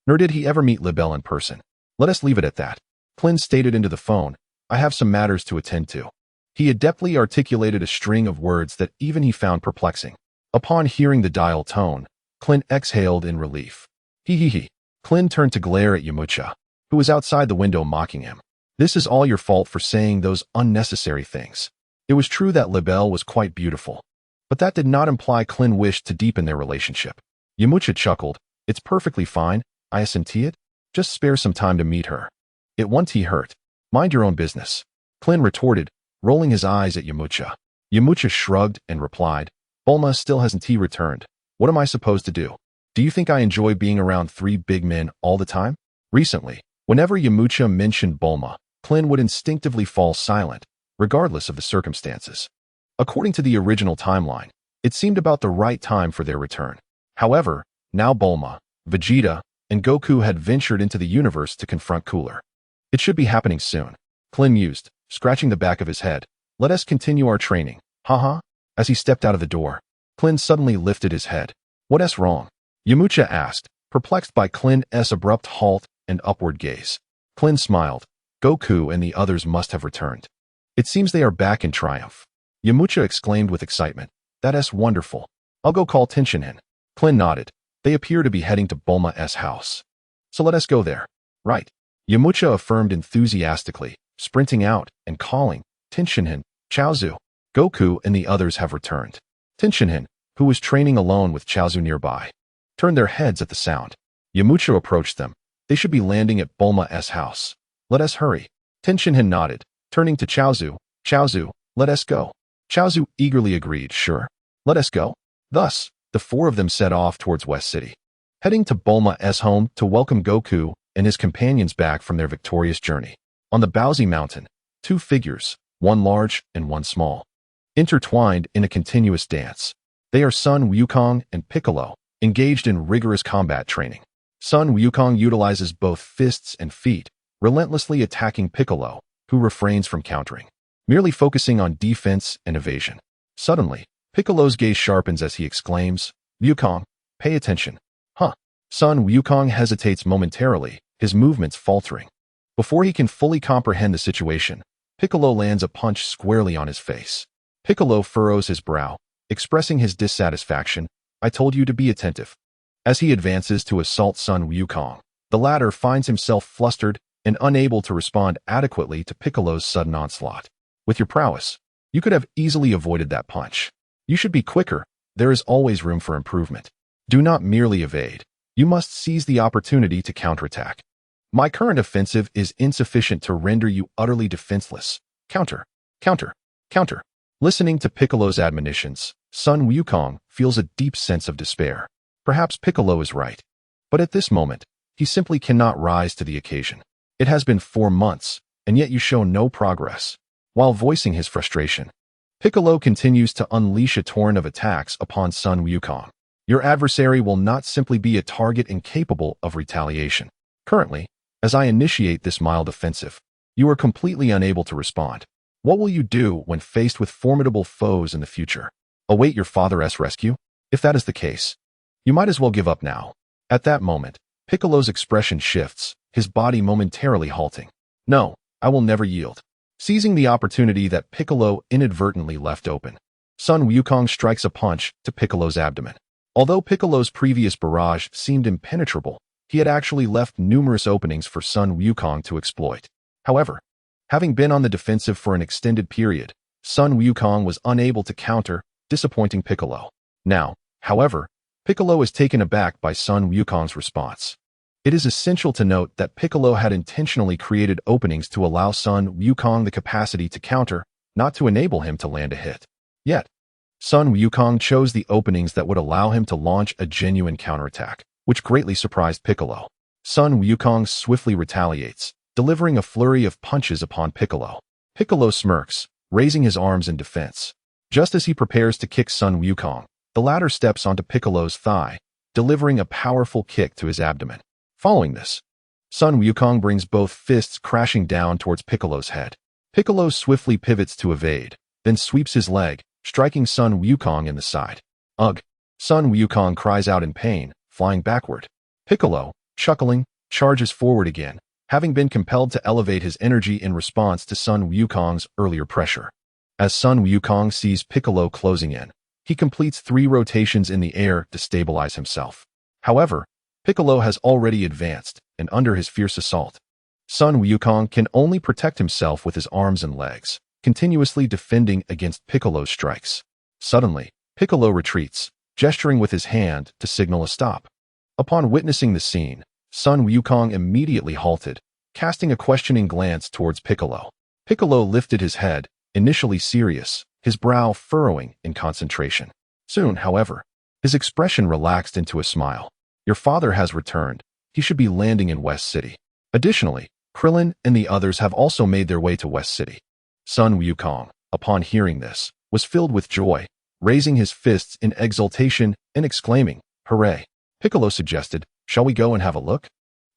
Nor did he ever meet Libel in person. "Let us leave it at that," Klin stated into the phone. "I have some matters to attend to." He adeptly articulated a string of words that even he found perplexing. Upon hearing the dial tone, Klin exhaled in relief. He. Klin turned to glare at Yamcha, who was outside the window mocking him. "This is all your fault for saying those unnecessary things." It was true that Libel was quite beautiful, but that did not imply Klin wished to deepen their relationship. Yamcha chuckled. "It's perfectly fine, I assenti it. Just spare some time to meet her. It won't hurt. Mind your own business," Klin retorted, rolling his eyes at Yamcha. Yamcha shrugged and replied, "Bulma still hasn't returned. What am I supposed to do? Do you think I enjoy being around 3 big men all the time?" Recently, whenever Yamcha mentioned Bulma, Klin would instinctively fall silent, regardless of the circumstances. According to the original timeline, it seemed about the right time for their return. However, now Bulma, Vegeta, and Goku had ventured into the universe to confront Cooler. It should be happening soon, Klin mused, scratching the back of his head. "Let us continue our training, haha." As he stepped out of the door, Klin suddenly lifted his head. "What's wrong?" Yamcha asked, perplexed by Klin's abrupt halt and upward gaze. Klin smiled. "Goku and the others must have returned. It seems they are back in triumph." Yamcha exclaimed with excitement. "That's wonderful. I'll go call Tien." Klin nodded. "They appear to be heading to Bulma's house. So let us go there." "Right," Yamcha affirmed enthusiastically, sprinting out and calling, "Tien, Chaozu." Goku and the others have returned. Tien, who was training alone with Chaozu nearby, turned their heads at the sound. Yamcha approached them. "They should be landing at Bulma's house. Let us hurry." Tien nodded, turning to Chaozu. "Chaozu, let us go." Chaozu eagerly agreed. "Sure. Let us go." Thus, the 4 of them set off towards West City, heading to Bulma's home to welcome Goku and his companions back from their victorious journey. On the Bowsy Mountain, 2 figures, one large and one small, intertwined in a continuous dance. They are Sun Wukong and Piccolo, engaged in rigorous combat training. Sun Wukong utilizes both fists and feet, relentlessly attacking Piccolo, who refrains from countering, merely focusing on defense and evasion. Suddenly, Piccolo's gaze sharpens as he exclaims, "Wukong, pay attention." Huh. Sun Wukong hesitates momentarily, his movements faltering. Before he can fully comprehend the situation, Piccolo lands a punch squarely on his face. Piccolo furrows his brow, expressing his dissatisfaction. "I told you to be attentive." As he advances to assault Sun Wukong, the latter finds himself flustered and unable to respond adequately to Piccolo's sudden onslaught. With your prowess, you could have easily avoided that punch. You should be quicker. There is always room for improvement. Do not merely evade. You must seize the opportunity to counterattack. My current offensive is insufficient to render you utterly defenseless. Counter, counter, counter. Listening to Piccolo's admonitions, Sun Wukong feels a deep sense of despair. Perhaps Piccolo is right. But at this moment, he simply cannot rise to the occasion. It has been 4 months, and yet you show no progress. While voicing his frustration, Piccolo continues to unleash a torrent of attacks upon Sun Wukong. Your adversary will not simply be a target incapable of retaliation. Currently, as I initiate this mild offensive, you are completely unable to respond. What will you do when faced with formidable foes in the future? Await your father's rescue? If that is the case, you might as well give up now. At that moment, Piccolo's expression shifts, his body momentarily halting. No, I will never yield. Seizing the opportunity that Piccolo inadvertently left open, Sun Wukong strikes a punch to Piccolo's abdomen. Although Piccolo's previous barrage seemed impenetrable, he had actually left numerous openings for Sun Wukong to exploit. However, having been on the defensive for an extended period, Sun Wukong was unable to counter, disappointing Piccolo. Now, however, Piccolo is taken aback by Sun Wukong's response. It is essential to note that Piccolo had intentionally created openings to allow Sun Wukong the capacity to counter, not to enable him to land a hit. Yet, Sun Wukong chose the openings that would allow him to launch a genuine counterattack, which greatly surprised Piccolo. Sun Wukong swiftly retaliates, delivering a flurry of punches upon Piccolo. Piccolo smirks, raising his arms in defense. Just as he prepares to kick Sun Wukong, the latter steps onto Piccolo's thigh, delivering a powerful kick to his abdomen. Following this, Sun Wukong brings both fists crashing down towards Piccolo's head. Piccolo swiftly pivots to evade, then sweeps his leg, striking Sun Wukong in the side. Ugh! Sun Wukong cries out in pain, flying backward. Piccolo, chuckling, charges forward again, having been compelled to elevate his energy in response to Sun Wukong's earlier pressure. As Sun Wukong sees Piccolo closing in, he completes 3 rotations in the air to stabilize himself. However, Piccolo has already advanced, and under his fierce assault, Sun Wukong can only protect himself with his arms and legs, continuously defending against Piccolo's strikes. Suddenly, Piccolo retreats, gesturing with his hand to signal a stop. Upon witnessing the scene, Sun Wukong immediately halted, casting a questioning glance towards Piccolo. Piccolo lifted his head, initially serious, his brow furrowing in concentration. Soon, however, his expression relaxed into a smile. Your father has returned. He should be landing in West City. Additionally, Krillin and the others have also made their way to West City. Sun Wukong, upon hearing this, was filled with joy, raising his fists in exultation and exclaiming, "Hooray!" Piccolo suggested, "Shall we go and have a look?"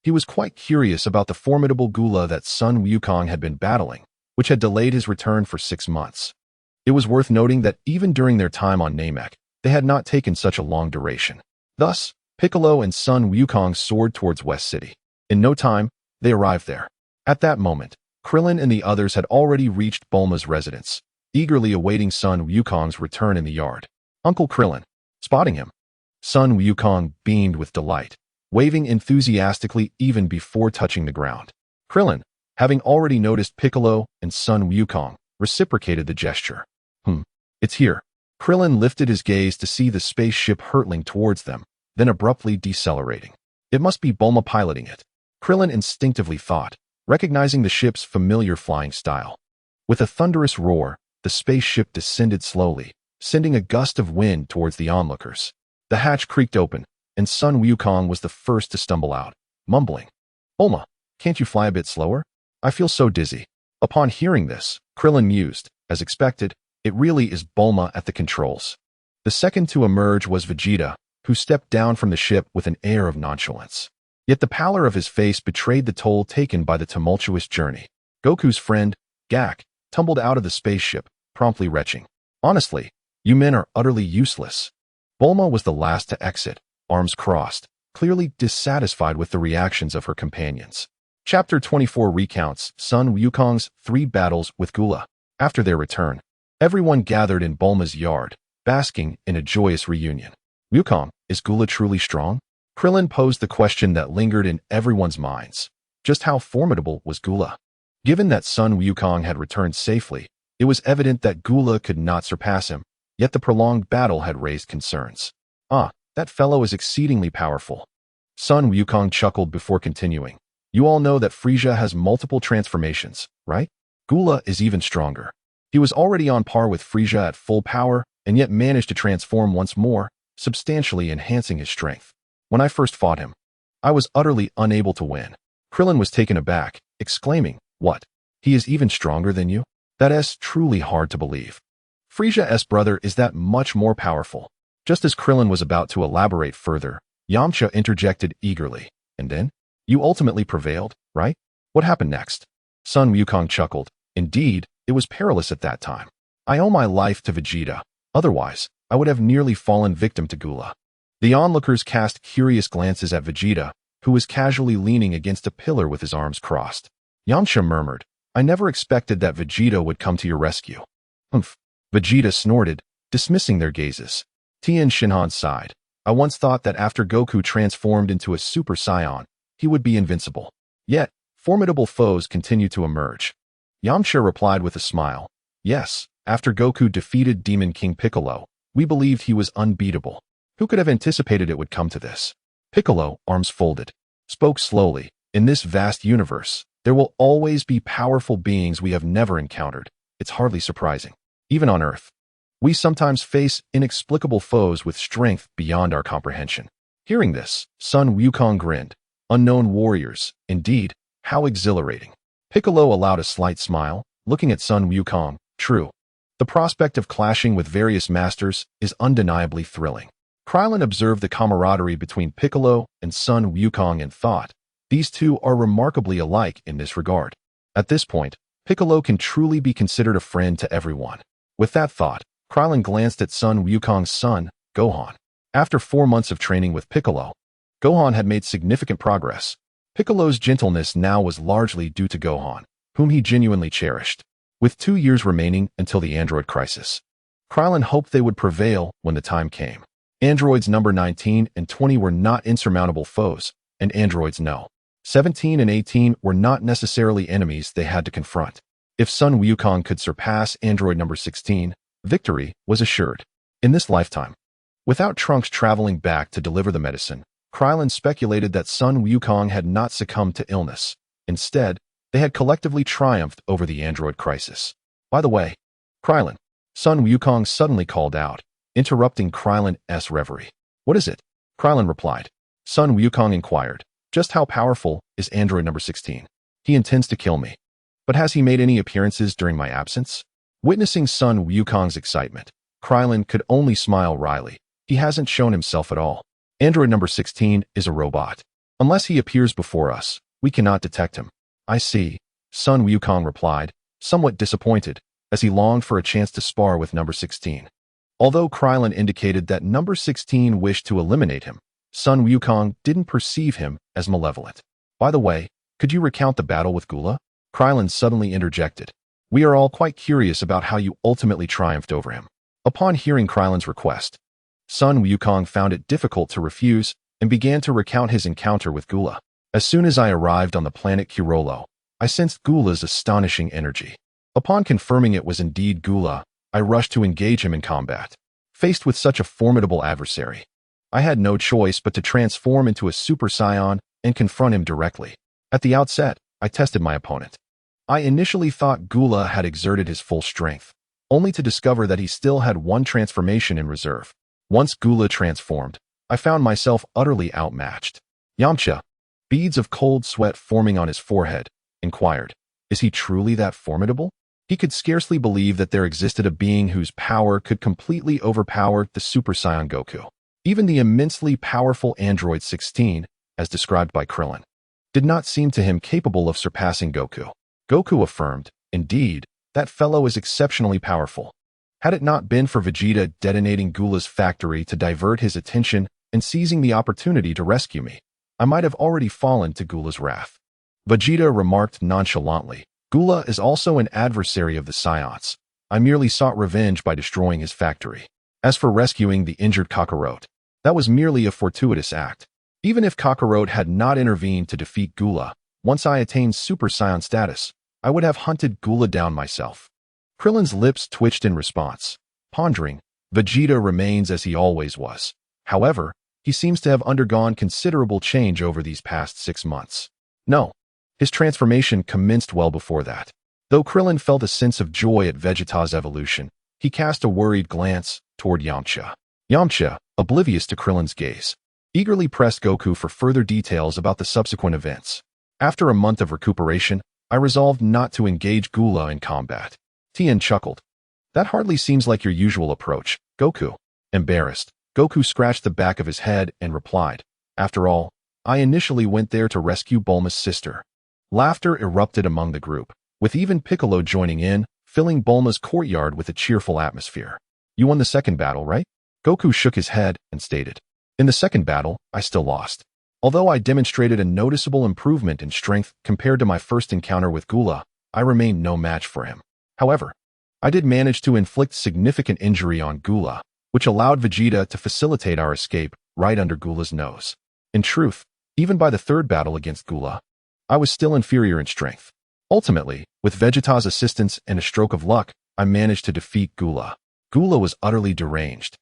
He was quite curious about the formidable Gula that Sun Wukong had been battling, which had delayed his return for 6 months. It was worth noting that even during their time on Namek, they had not taken such a long duration. Thus, Piccolo and Sun Wukong soared towards West City. In no time, they arrived there. At that moment, Krillin and the others had already reached Bulma's residence, eagerly awaiting Sun Wukong's return in the yard. Uncle Krillin, spotting him, Sun Wukong beamed with delight, waving enthusiastically even before touching the ground. Krillin, having already noticed Piccolo and Sun Wukong, reciprocated the gesture. It's here. Krillin lifted his gaze to see the spaceship hurtling towards them, then abruptly decelerating. It must be Bulma piloting it. Krillin instinctively thought, recognizing the ship's familiar flying style. With a thunderous roar, the spaceship descended slowly, sending a gust of wind towards the onlookers. The hatch creaked open, and Sun Wukong was the first to stumble out, mumbling, "Bulma, can't you fly a bit slower? I feel so dizzy." Upon hearing this, Krillin mused, as expected, It really is Bulma at the controls. The second to emerge was Vegeta, who stepped down from the ship with an air of nonchalance. Yet the pallor of his face betrayed the toll taken by the tumultuous journey. Goku's friend, Gak, tumbled out of the spaceship, promptly retching. Honestly, you men are utterly useless. Bulma was the last to exit, arms crossed, clearly dissatisfied with the reactions of her companions. Chapter 24 recounts Sun Wukong's 3 battles with Gula. After their return, everyone gathered in Bulma's yard, basking in a joyous reunion. Wukong, is Gula truly strong? Krillin posed the question that lingered in everyone's minds. Just how formidable was Gula? Given that Sun Wukong had returned safely, it was evident that Gula could not surpass him, yet the prolonged battle had raised concerns. That fellow is exceedingly powerful. Sun Wukong chuckled before continuing. You all know that Frieza has multiple transformations, right? Gula is even stronger. He was already on par with Frieza at full power, and yet managed to transform once more, substantially enhancing his strength. When I first fought him, I was utterly unable to win. Krillin was taken aback, exclaiming, What? He is even stronger than you? That is truly hard to believe. Frieza's brother is that much more powerful. Just as Krillin was about to elaborate further, Yamcha interjected eagerly. And then? You ultimately prevailed, right? What happened next? Sun Wukong chuckled. Indeed, it was perilous at that time. I owe my life to Vegeta. Otherwise, I would have nearly fallen victim to Gula. The onlookers cast curious glances at Vegeta, who was casually leaning against a pillar with his arms crossed. Yamcha murmured, I never expected that Vegeta would come to your rescue. Humph. Vegeta snorted, dismissing their gazes. Tien Shinhan sighed. I once thought that after Goku transformed into a Super Saiyan, he would be invincible. Yet, formidable foes continued to emerge. Yamcha replied with a smile. Yes, after Goku defeated Demon King Piccolo, we believed he was unbeatable. Who could have anticipated it would come to this? Piccolo, arms folded, spoke slowly. In this vast universe, there will always be powerful beings we have never encountered. It's hardly surprising. Even on Earth, we sometimes face inexplicable foes with strength beyond our comprehension. Hearing this, Sun Wukong grinned. Unknown warriors, indeed, how exhilarating. Piccolo allowed a slight smile, looking at Sun Wukong. True. The prospect of clashing with various masters is undeniably thrilling. Krillin observed the camaraderie between Piccolo and Sun Wukong and thought, these two are remarkably alike in this regard. At this point, Piccolo can truly be considered a friend to everyone. With that thought, Krillin glanced at Sun Wukong's son, Gohan. After 4 months of training with Piccolo, Gohan had made significant progress. Piccolo's gentleness now was largely due to Gohan, whom he genuinely cherished. With 2 years remaining until the android crisis, Krillin hoped they would prevail when the time came. Androids number 19 and 20 were not insurmountable foes, and androids no. 17 and 18 were not necessarily enemies they had to confront. If Sun Wukong could surpass android number 16, victory was assured. In this lifetime, without Trunks traveling back to deliver the medicine, Krillin speculated that Sun Wukong had not succumbed to illness. Instead, they had collectively triumphed over the android crisis. By the way, Krillin, Sun Wukong suddenly called out, interrupting Krillin's reverie. What is it? Krillin replied. Sun Wukong inquired, just how powerful is android number 16? He intends to kill me. But has he made any appearances during my absence? Witnessing Sun Wukong's excitement, Krillin could only smile wryly. He hasn't shown himself at all. Android number 16 is a robot. Unless he appears before us, we cannot detect him. I see, Sun Wukong replied, somewhat disappointed, as he longed for a chance to spar with number 16. Although Krillin indicated that number 16 wished to eliminate him, Sun Wukong didn't perceive him as malevolent. By the way, could you recount the battle with Gula? Krillin suddenly interjected. We are all quite curious about how you ultimately triumphed over him. Upon hearing Krillin's request, Sun Wukong found it difficult to refuse and began to recount his encounter with Gula. As soon as I arrived on the planet Kirolo, I sensed Gula's astonishing energy. Upon confirming it was indeed Gula, I rushed to engage him in combat. Faced with such a formidable adversary, I had no choice but to transform into a Super Saiyan and confront him directly. At the outset, I tested my opponent. I initially thought Gula had exerted his full strength, only to discover that he still had one transformation in reserve. Once Gula transformed, I found myself utterly outmatched. Yamcha, beads of cold sweat forming on his forehead, inquired, is he truly that formidable? He could scarcely believe that there existed a being whose power could completely overpower the Super Saiyan Goku. Even the immensely powerful Android 16, as described by Krillin, did not seem to him capable of surpassing Goku. Goku affirmed, "Indeed, that fellow is exceptionally powerful. Had it not been for Vegeta detonating Gula's factory to divert his attention and seizing the opportunity to rescue me, I might have already fallen to Gula's wrath." Vegeta remarked nonchalantly, "Gula is also an adversary of the Saiyans. I merely sought revenge by destroying his factory. As for rescuing the injured Kakarot, that was merely a fortuitous act. Even if Kakarot had not intervened to defeat Gula, once I attained Super Saiyan status, I would have hunted Gula down myself." Krillin's lips twitched in response. Pondering, Vegeta remains as he always was. However, he seems to have undergone considerable change over these past 6 months. No, his transformation commenced well before that. Though Krillin felt a sense of joy at Vegeta's evolution, he cast a worried glance toward Yamcha. Yamcha, oblivious to Krillin's gaze, eagerly pressed Goku for further details about the subsequent events. After a month of recuperation, I resolved not to engage Gula in combat. Tien chuckled. "That hardly seems like your usual approach, Goku." Embarrassed, Goku scratched the back of his head and replied, "After all, I initially went there to rescue Bulma's sister." Laughter erupted among the group, with even Piccolo joining in, filling Bulma's courtyard with a cheerful atmosphere. "You won the second battle, right?" Goku shook his head and stated, "In the second battle, I still lost. Although I demonstrated a noticeable improvement in strength compared to my first encounter with Gula, I remained no match for him. However, I did manage to inflict significant injury on Gula, which allowed Vegeta to facilitate our escape right under Gula's nose. In truth, even by the third battle against Gula, I was still inferior in strength. Ultimately, with Vegeta's assistance and a stroke of luck, I managed to defeat Gula. Gula was utterly deranged,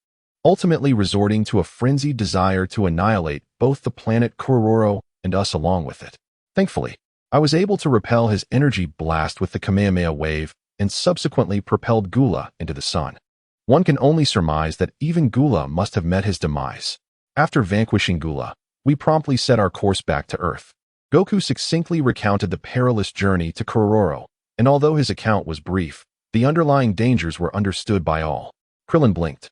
ultimately resorting to a frenzied desire to annihilate both the planet Kuroro and us along with it. Thankfully, I was able to repel his energy blast with the Kamehameha wave and subsequently propelled Gula into the sun. One can only surmise that even Gula must have met his demise. After vanquishing Gula, we promptly set our course back to Earth. Goku succinctly recounted the perilous journey to Kuroro, and although his account was brief, the underlying dangers were understood by all. Krillin blinked,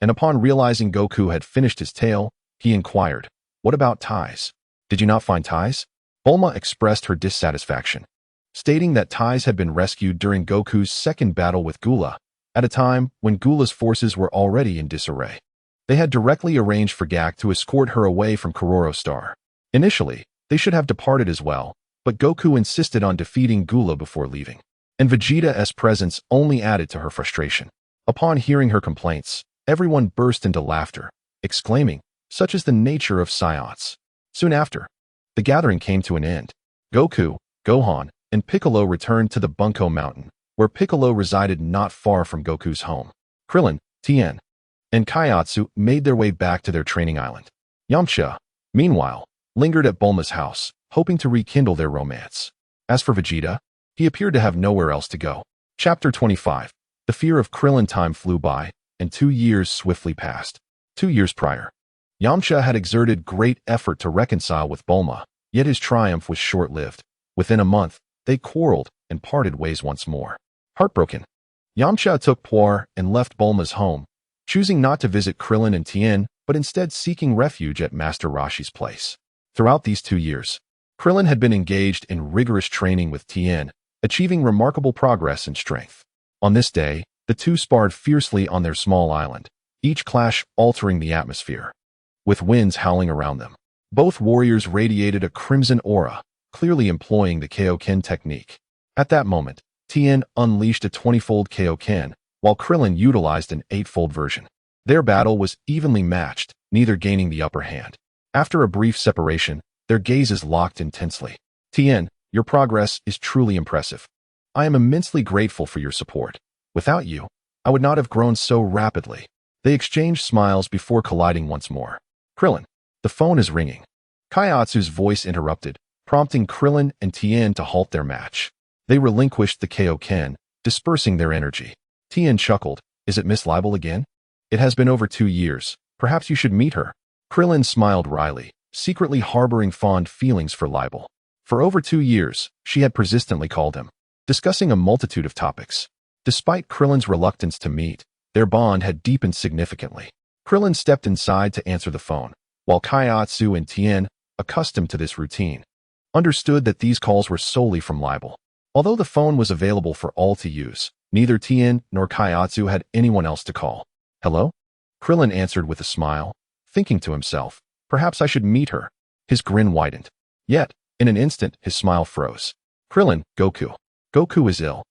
and upon realizing Goku had finished his tale, he inquired, "What about ties? Did you not find ties?" Bulma expressed her dissatisfaction, stating that ties had been rescued during Goku's second battle with Gula, at a time when Gula's forces were already in disarray. They had directly arranged for Gak to escort her away from Kuroro Star. Initially, they should have departed as well, but Goku insisted on defeating Gula before leaving, and Vegeta's presence only added to her frustration. Upon hearing her complaints, everyone burst into laughter, exclaiming, "Such is the nature of Saiyans." Soon after, the gathering came to an end. Goku, Gohan, and Piccolo returned to the Bunko Mountain, where Piccolo resided not far from Goku's home. Krillin, Tien, and Kaiatsu made their way back to their training island. Yamcha, meanwhile, lingered at Bulma's house, hoping to rekindle their romance. As for Vegeta, he appeared to have nowhere else to go. Chapter 25. The fear of Krillin. Time flew by, and 2 years swiftly passed. 2 years prior, Yamcha had exerted great effort to reconcile with Bulma, yet his triumph was short-lived. Within a month, they quarreled and parted ways once more. Heartbroken, Yamcha took Puar and left Bulma's home, choosing not to visit Krillin and Tien, but instead seeking refuge at Master Roshi's place. Throughout these 2 years, Krillin had been engaged in rigorous training with Tien, achieving remarkable progress in strength. On this day, the two sparred fiercely on their small island, each clash altering the atmosphere. With winds howling around them, both warriors radiated a crimson aura, clearly employing the Kaioken technique. At that moment, Tien unleashed a 20-fold Kaioken, while Krillin utilized an 8-fold version. Their battle was evenly matched, neither gaining the upper hand. After a brief separation, their gazes locked intensely. "Tien, your progress is truly impressive. I am immensely grateful for your support. Without you, I would not have grown so rapidly." They exchanged smiles before colliding once more. "Krillin, the phone is ringing." Kaiatsu's voice interrupted, prompting Krillin and Tien to halt their match. They relinquished the Kaioken, dispersing their energy. Tien chuckled, "Is it Miss Libel again? It has been over 2 years. Perhaps you should meet her." Krillin smiled wryly, secretly harboring fond feelings for Libel. For over 2 years, she had persistently called him. discussing a multitude of topics. Despite Krillin's reluctance to meet, their bond had deepened significantly. Krillin stepped inside to answer the phone, while Kaiatsu and Tien, accustomed to this routine, understood that these calls were solely from libel. Although the phone was available for all to use, neither Tien nor Kaiatsu had anyone else to call. Hello? Krillin answered with a smile, thinking to himself, perhaps I should meet her. His grin widened. Yet, in an instant, his smile froze. Krillin, Goku. Goku is ill.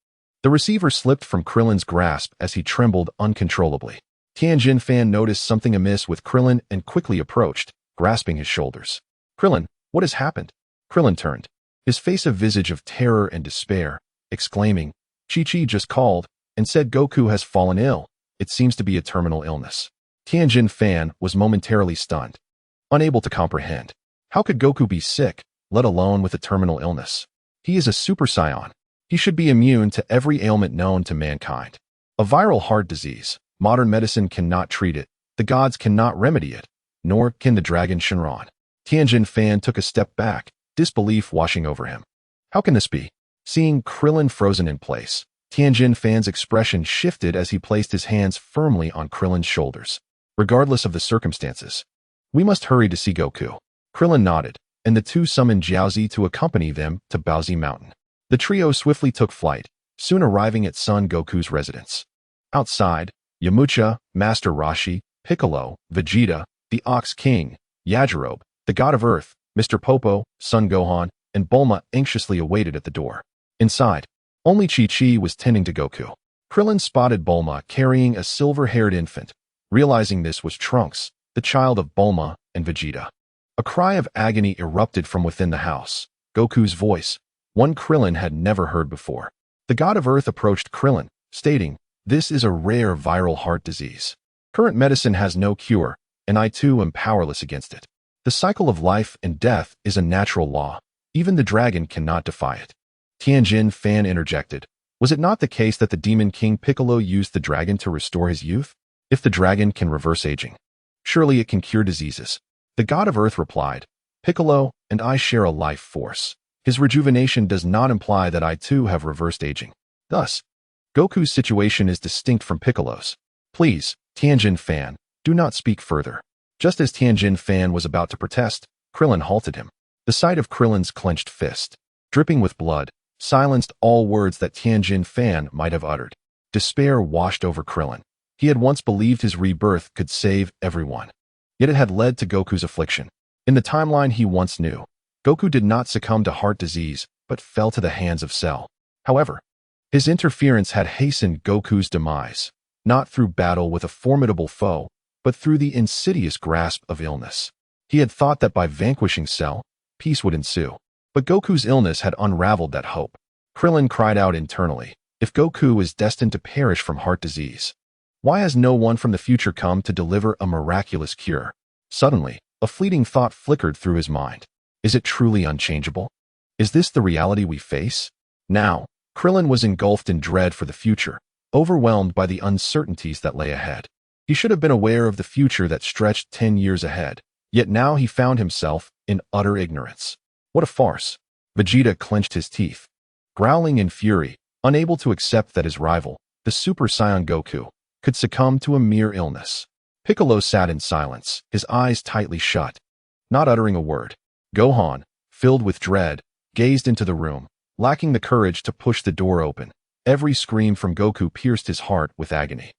The receiver slipped from Krillin's grasp as he trembled uncontrollably. Tianjin Fan noticed something amiss with Krillin and quickly approached, grasping his shoulders. Krillin, what has happened? Krillin turned, his face a visage of terror and despair, exclaiming, Chi-Chi just called and said Goku has fallen ill. It seems to be a terminal illness. Tianjin Fan was momentarily stunned, unable to comprehend. How could Goku be sick, let alone with a terminal illness? He is a Super Saiyan. He should be immune to every ailment known to mankind. A viral heart disease. Modern medicine cannot treat it. The gods cannot remedy it. Nor can the dragon Shenron. Tianjin Fan took a step back, disbelief washing over him. How can this be? Seeing Krillin frozen in place, Tianjin Fan's expression shifted as he placed his hands firmly on Krillin's shoulders. Regardless of the circumstances, we must hurry to see Goku. Krillin nodded, and the two summoned Jiaozi to accompany them to Baozi Mountain. The trio swiftly took flight, soon arriving at Son Goku's residence. Outside, Yamcha, Master Roshi, Piccolo, Vegeta, the Ox King, Yajirobe, the God of Earth, Mr. Popo, Son Gohan, and Bulma anxiously awaited at the door. Inside, only Chi-Chi was tending to Goku. Krillin spotted Bulma carrying a silver-haired infant, realizing this was Trunks, the child of Bulma and Vegeta. A cry of agony erupted from within the house. Goku's voice, one Krillin had never heard before. The God of Earth approached Krillin, stating, this is a rare viral heart disease. Current medicine has no cure, and I too am powerless against it. The cycle of life and death is a natural law. Even the dragon cannot defy it. Tianjin Fan interjected. Was it not the case that the Demon King Piccolo used the dragon to restore his youth? If the dragon can reverse aging, surely it can cure diseases. The God of Earth replied, Piccolo and I share a life force. His rejuvenation does not imply that I too have reversed aging. Thus, Goku's situation is distinct from Piccolo's. Please, Tianjin Fan, do not speak further. Just as Tianjin Fan was about to protest, Krillin halted him. The sight of Krillin's clenched fist, dripping with blood, silenced all words that Tianjin Fan might have uttered. Despair washed over Krillin. He had once believed his rebirth could save everyone. Yet it had led to Goku's affliction. In the timeline he once knew, Goku did not succumb to heart disease, but fell to the hands of Cell. However, his interference had hastened Goku's demise, not through battle with a formidable foe, but through the insidious grasp of illness. He had thought that by vanquishing Cell, peace would ensue. But Goku's illness had unraveled that hope. Krillin cried out internally, if Goku is destined to perish from heart disease, why has no one from the future come to deliver a miraculous cure? Suddenly, a fleeting thought flickered through his mind. Is it truly unchangeable? Is this the reality we face? Now, Krillin was engulfed in dread for the future, overwhelmed by the uncertainties that lay ahead. He should have been aware of the future that stretched 10 years ahead, yet now he found himself in utter ignorance. What a farce. Vegeta clenched his teeth, growling in fury, unable to accept that his rival, the Super Saiyan Goku, could succumb to a mere illness. Piccolo sat in silence, his eyes tightly shut, not uttering a word. Gohan, filled with dread, gazed into the room, lacking the courage to push the door open. Every scream from Goku pierced his heart with agony.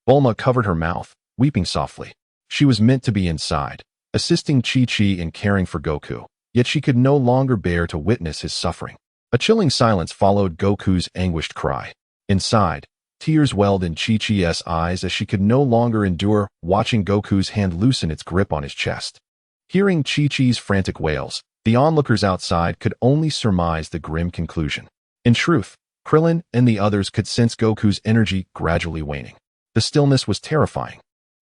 Bulma covered her mouth, weeping softly. She was meant to be inside, assisting Chi-Chi in caring for Goku, yet she could no longer bear to witness his suffering. A chilling silence followed Goku's anguished cry. Inside, tears welled in Chi-Chi's eyes as she could no longer endure watching Goku's hand loosen its grip on his chest. Hearing Chi-Chi's frantic wails, the onlookers outside could only surmise the grim conclusion. In truth, Krillin and the others could sense Goku's energy gradually waning. The stillness was terrifying.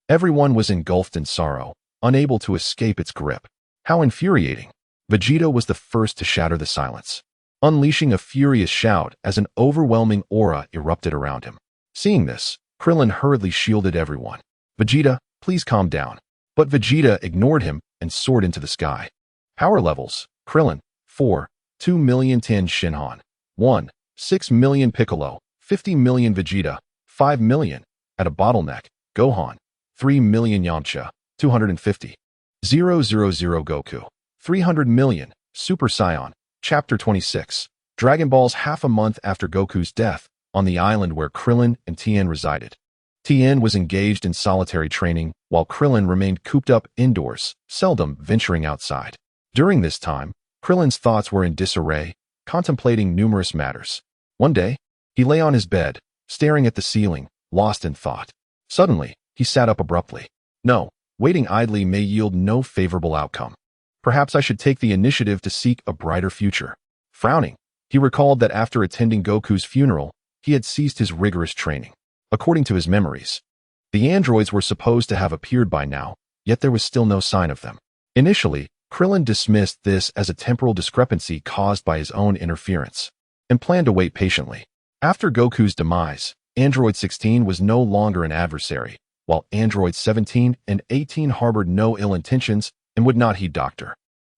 Everyone was engulfed in sorrow, unable to escape its grip. How infuriating! Vegeta was the first to shatter the silence, unleashing a furious shout as an overwhelming aura erupted around him. Seeing this, Krillin hurriedly shielded everyone. Vegeta, please calm down. But Vegeta ignored him and soared into the sky. Power levels, Krillin, 4, 2,010,000 Shinhan, 1, 6 million Piccolo, 50 million Vegeta, 5 million, at a bottleneck, Gohan, 3 million Yamcha, 250. 000 Goku, 300 million, Super Saiyan, Chapter 26. Dragon Balls half a month after Goku's death, on the island where Krillin and Tien resided. Tien was engaged in solitary training, while Krillin remained cooped up indoors, seldom venturing outside. During this time, Krillin's thoughts were in disarray, contemplating numerous matters. One day, he lay on his bed, staring at the ceiling, lost in thought. Suddenly, he sat up abruptly. No, waiting idly may yield no favorable outcome. Perhaps I should take the initiative to seek a brighter future. Frowning, he recalled that after attending Goku's funeral, he had ceased his rigorous training. According to his memories, the androids were supposed to have appeared by now, yet there was still no sign of them. Initially, Krillin dismissed this as a temporal discrepancy caused by his own interference, and planned to wait patiently. After Goku's demise, Android 16 was no longer an adversary, while Androids 17 and 18 harbored no ill intentions and would not heed Dr.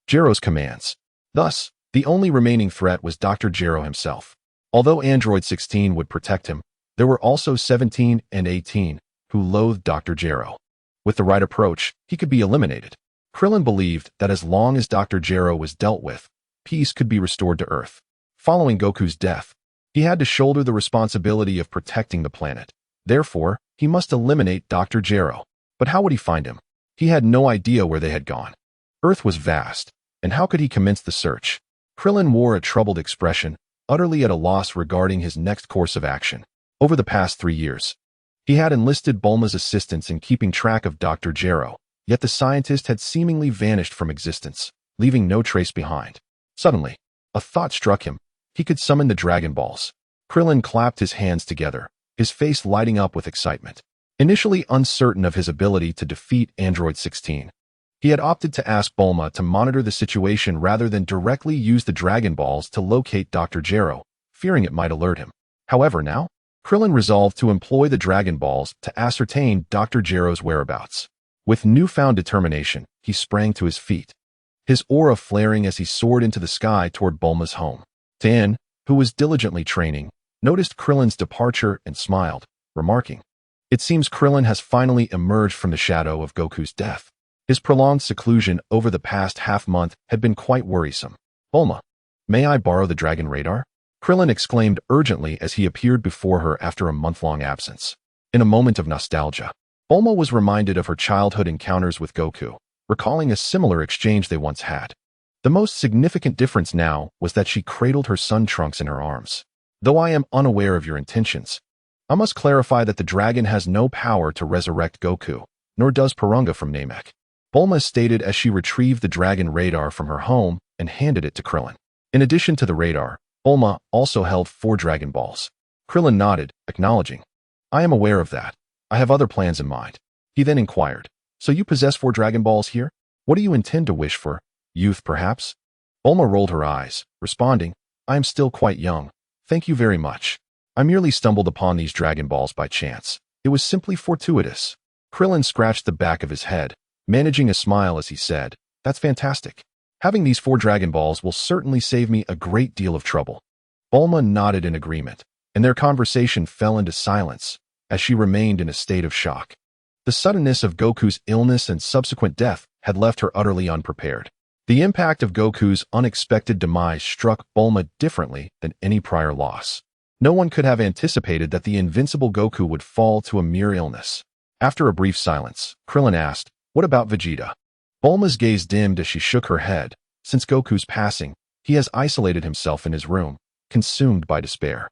Gero's commands. Thus, the only remaining threat was Dr. Gero himself. Although Android 16 would protect him, there were also 17 and 18 who loathed Dr. Gero. With the right approach, he could be eliminated. Krillin believed that as long as Dr. Gero was dealt with, peace could be restored to Earth. Following Goku's death, he had to shoulder the responsibility of protecting the planet. Therefore, he must eliminate Dr. Gero. But how would he find him? He had no idea where they had gone. Earth was vast, and how could he commence the search? Krillin wore a troubled expression, utterly at a loss regarding his next course of action. Over the past 3 years, he had enlisted Bulma's assistance in keeping track of Dr. Gero, yet the scientist had seemingly vanished from existence, leaving no trace behind. Suddenly, a thought struck him. He could summon the Dragon Balls. Krillin clapped his hands together, his face lighting up with excitement. Initially uncertain of his ability to defeat Android 16, he had opted to ask Bulma to monitor the situation rather than directly use the Dragon Balls to locate Dr. Gero, fearing it might alert him. However, now, Krillin resolved to employ the Dragon Balls to ascertain Dr. Gero's whereabouts. With newfound determination, he sprang to his feet, his aura flaring as he soared into the sky toward Bulma's home. Tien, who was diligently training, noticed Krillin's departure and smiled, remarking, "It seems Krillin has finally emerged from the shadow of Goku's death." His prolonged seclusion over the past half-month had been quite worrisome. "Bulma, may I borrow the Dragon Radar?" Krillin exclaimed urgently as he appeared before her after a month-long absence. In a moment of nostalgia, Bulma was reminded of her childhood encounters with Goku, recalling a similar exchange they once had. The most significant difference now was that she cradled her son Trunks in her arms. "Though I am unaware of your intentions, I must clarify that the dragon has no power to resurrect Goku, nor does Porunga from Namek," Bulma stated as she retrieved the Dragon Radar from her home and handed it to Krillin. In addition to the radar, Bulma also held 4 Dragon Balls. Krillin nodded, acknowledging, "I am aware of that. I have other plans in mind." He then inquired, "So you possess 4 Dragon Balls here? What do you intend to wish for? Youth, perhaps?" Bulma rolled her eyes, responding, "I am still quite young. Thank you very much. I merely stumbled upon these Dragon Balls by chance. It was simply fortuitous." Krillin scratched the back of his head, managing a smile as he said, "That's fantastic. Having these 4 Dragon Balls will certainly save me a great deal of trouble." Bulma nodded in agreement, and their conversation fell into silence as she remained in a state of shock. The suddenness of Goku's illness and subsequent death had left her utterly unprepared. The impact of Goku's unexpected demise struck Bulma differently than any prior loss. No one could have anticipated that the invincible Goku would fall to a mere illness. After a brief silence, Krillin asked, "What about Vegeta?" Bulma's gaze dimmed as she shook her head. Since Goku's passing, he has isolated himself in his room, consumed by despair.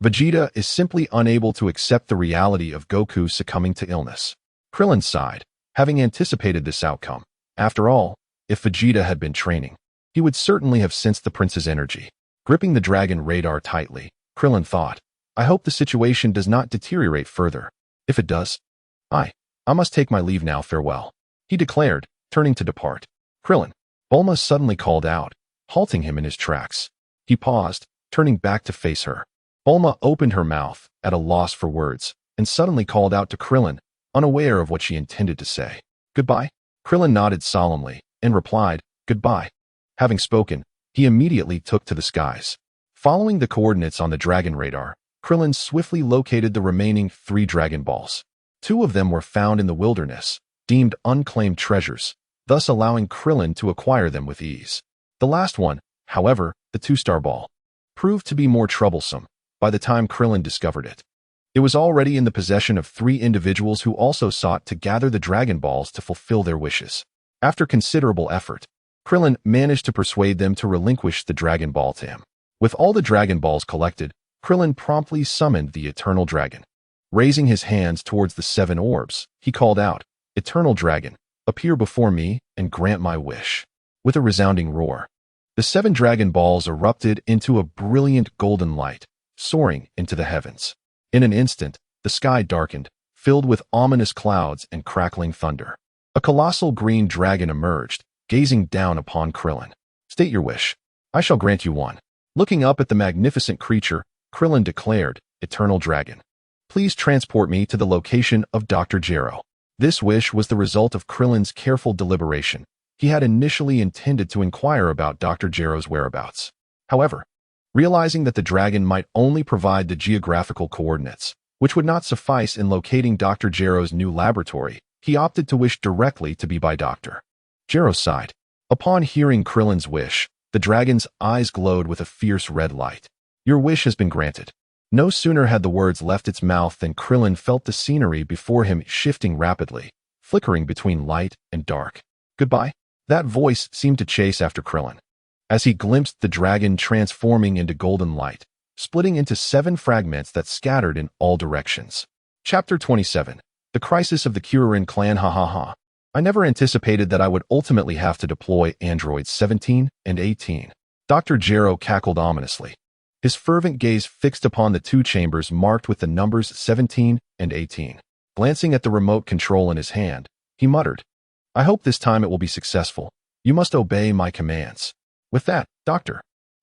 Vegeta is simply unable to accept the reality of Goku succumbing to illness. Krillin sighed, having anticipated this outcome. After all, if Vegeta had been training, he would certainly have sensed the prince's energy. Gripping the Dragon Radar tightly, Krillin thought, "I hope the situation does not deteriorate further. If it does, I must take my leave now, farewell," he declared, turning to depart. "Krillin," Bulma suddenly called out, halting him in his tracks. He paused, turning back to face her. Bulma opened her mouth, at a loss for words, and suddenly called out to Krillin, unaware of what she intended to say. "Goodbye?" Krillin nodded solemnly, and replied, "Goodbye." Having spoken, he immediately took to the skies. Following the coordinates on the dragon radar, Krillin swiftly located the remaining 3 Dragon Balls. 2 of them were found in the wilderness, deemed unclaimed treasures, thus allowing Krillin to acquire them with ease. The last one, however, the 2-star ball, proved to be more troublesome by the time Krillin discovered it. It was already in the possession of 3 individuals who also sought to gather the Dragon Balls to fulfill their wishes. After considerable effort, Krillin managed to persuade them to relinquish the Dragon Ball to him. With all the Dragon Balls collected, Krillin promptly summoned the Eternal Dragon. Raising his hands towards the 7 orbs, he called out, "Eternal Dragon, appear before me and grant my wish." With a resounding roar, the 7 Dragon Balls erupted into a brilliant golden light, soaring into the heavens. In an instant, the sky darkened, filled with ominous clouds and crackling thunder. A colossal green dragon emerged, gazing down upon Krillin. "State your wish. I shall grant you one." Looking up at the magnificent creature, Krillin declared, "Eternal Dragon, please transport me to the location of Dr. Gero." This wish was the result of Krillin's careful deliberation. He had initially intended to inquire about Dr. Gero's whereabouts. However, realizing that the dragon might only provide the geographical coordinates, which would not suffice in locating Dr. Gero's new laboratory, he opted to wish directly to be by Dr. Gero's side. Upon hearing Krillin's wish, the dragon's eyes glowed with a fierce red light. "Your wish has been granted." No sooner had the words left its mouth than Krillin felt the scenery before him shifting rapidly, flickering between light and dark. "Goodbye?" That voice seemed to chase after Krillin, as he glimpsed the dragon transforming into golden light, splitting into 7 fragments that scattered in all directions. Chapter 27. The Crisis of the Kuririn Clan. Ha ha ha. I never anticipated that I would ultimately have to deploy androids 17 and 18. Dr. Gero cackled ominously, his fervent gaze fixed upon the 2 chambers marked with the numbers 17 and 18. Glancing at the remote control in his hand, he muttered, "I hope this time it will be successful. You must obey my commands." With that, Dr.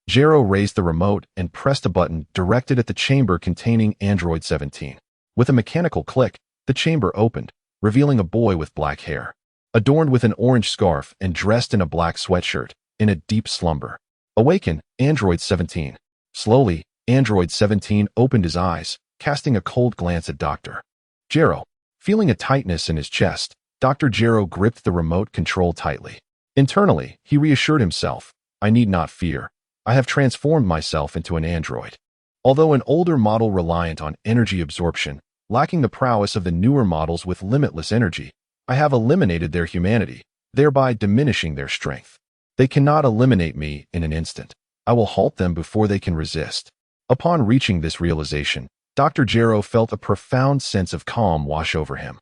Gero raised the remote and pressed a button directed at the chamber containing Android 17. With a mechanical click, the chamber opened, revealing a boy with black hair, adorned with an orange scarf and dressed in a black sweatshirt, in a deep slumber. "Awaken, Android 17. Slowly, Android 17 opened his eyes, casting a cold glance at Dr. Gero. Feeling a tightness in his chest, Dr. Gero gripped the remote control tightly. Internally, he reassured himself, "I need not fear. I have transformed myself into an android." Although an older model reliant on energy absorption, lacking the prowess of the newer models with limitless energy, I have eliminated their humanity, thereby diminishing their strength. They cannot eliminate me in an instant. I will halt them before they can resist. Upon reaching this realization, Dr. Gero felt a profound sense of calm wash over him,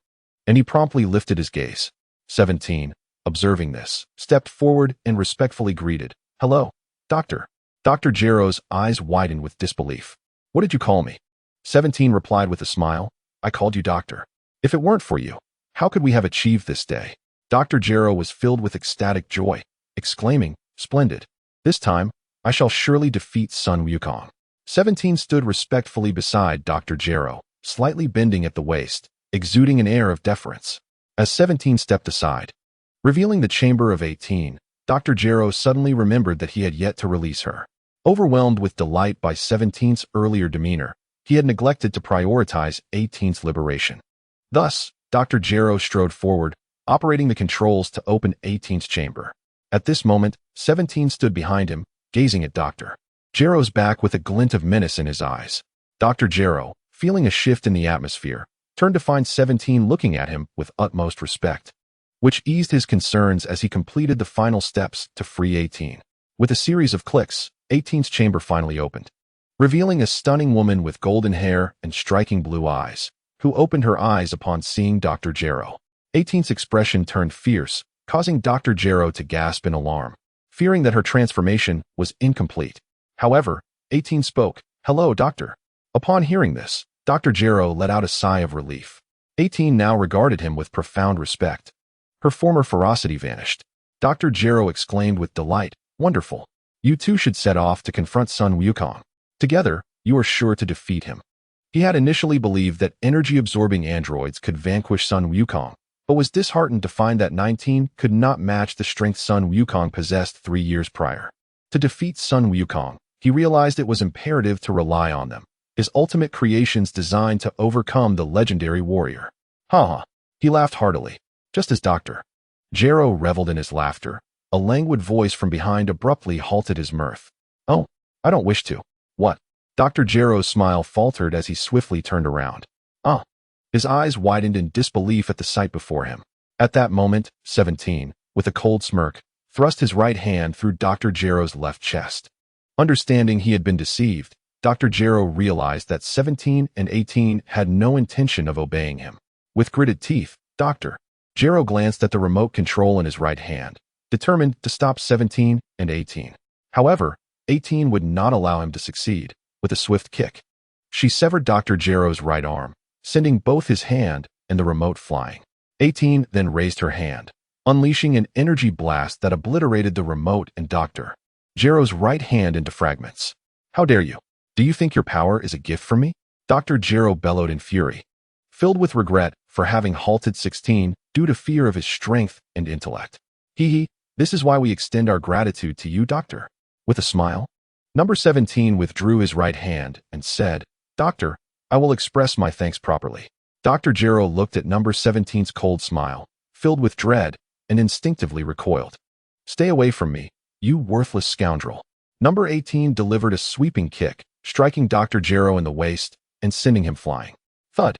and he promptly lifted his gaze. 17, observing this, stepped forward and respectfully greeted, "Hello, Doctor." Dr. Gero's eyes widened with disbelief. "What did you call me?" 17 replied with a smile, "I called you Doctor. If it weren't for you, how could we have achieved this day?" Dr. Gero was filled with ecstatic joy, exclaiming, "Splendid. This time, I shall surely defeat Sun Wukong." 17 stood respectfully beside Dr. Gero, slightly bending at the waist, exuding an air of deference. As 17 stepped aside, revealing the chamber of 18, Dr. Gero suddenly remembered that he had yet to release her. Overwhelmed with delight by 17's earlier demeanor, he had neglected to prioritize 18's liberation. Thus, Dr. Gero strode forward, operating the controls to open 18's chamber. At this moment, 17 stood behind him, gazing at Dr. Gero's back with a glint of menace in his eyes. Dr. Gero, feeling a shift in the atmosphere, turned to find 17 looking at him with utmost respect, which eased his concerns as he completed the final steps to free 18. With a series of clicks, 18's chamber finally opened, revealing a stunning woman with golden hair and striking blue eyes, who opened her eyes upon seeing Dr. Gero. 18's expression turned fierce, causing Dr. Gero to gasp in alarm, fearing that her transformation was incomplete. However, 18 spoke, "Hello, Doctor." Upon hearing this, Dr. Gero let out a sigh of relief. 18 now regarded him with profound respect. Her former ferocity vanished. Dr. Gero exclaimed with delight, "Wonderful. You two should set off to confront Sun Wukong. Together, you are sure to defeat him." He had initially believed that energy-absorbing androids could vanquish Sun Wukong, but was disheartened to find that 19 could not match the strength Sun Wukong possessed 3 years prior. To defeat Sun Wukong, He realized it was imperative to rely on them, his ultimate creations designed to overcome the legendary warrior. Ha! He laughed heartily, just as Dr. Gero reveled in his laughter. A languid voice from behind abruptly halted his mirth. Oh, I don't wish to. What? Dr. Gero's smile faltered as he swiftly turned around. Ah! His eyes widened in disbelief at the sight before him. At that moment, 17, with a cold smirk, thrust his right hand through Dr. Gero's left chest. Understanding he had been deceived, Dr. Gero realized that 17 and 18 had no intention of obeying him. With gritted teeth, Dr. Gero glanced at the remote control in his right hand, determined to stop 17 and 18. However, 18 would not allow him to succeed. With a swift kick, she severed Dr. Gero's right arm, sending both his hand and the remote flying. 18 then raised her hand, unleashing an energy blast that obliterated the remote and Dr. Gero's right hand into fragments. How dare you? Do you think your power is a gift from me? Dr. Gero bellowed in fury, filled with regret for having halted 16 due to fear of his strength and intellect. Hee, this is why we extend our gratitude to you, Doctor. With a smile, Number 17 withdrew his right hand and said, Doctor, I will express my thanks properly. Dr. Gero looked at Number 17's cold smile, filled with dread, and instinctively recoiled. Stay away from me, you worthless scoundrel. Number 18 delivered a sweeping kick, striking Dr. Gero in the waist and sending him flying. Thud.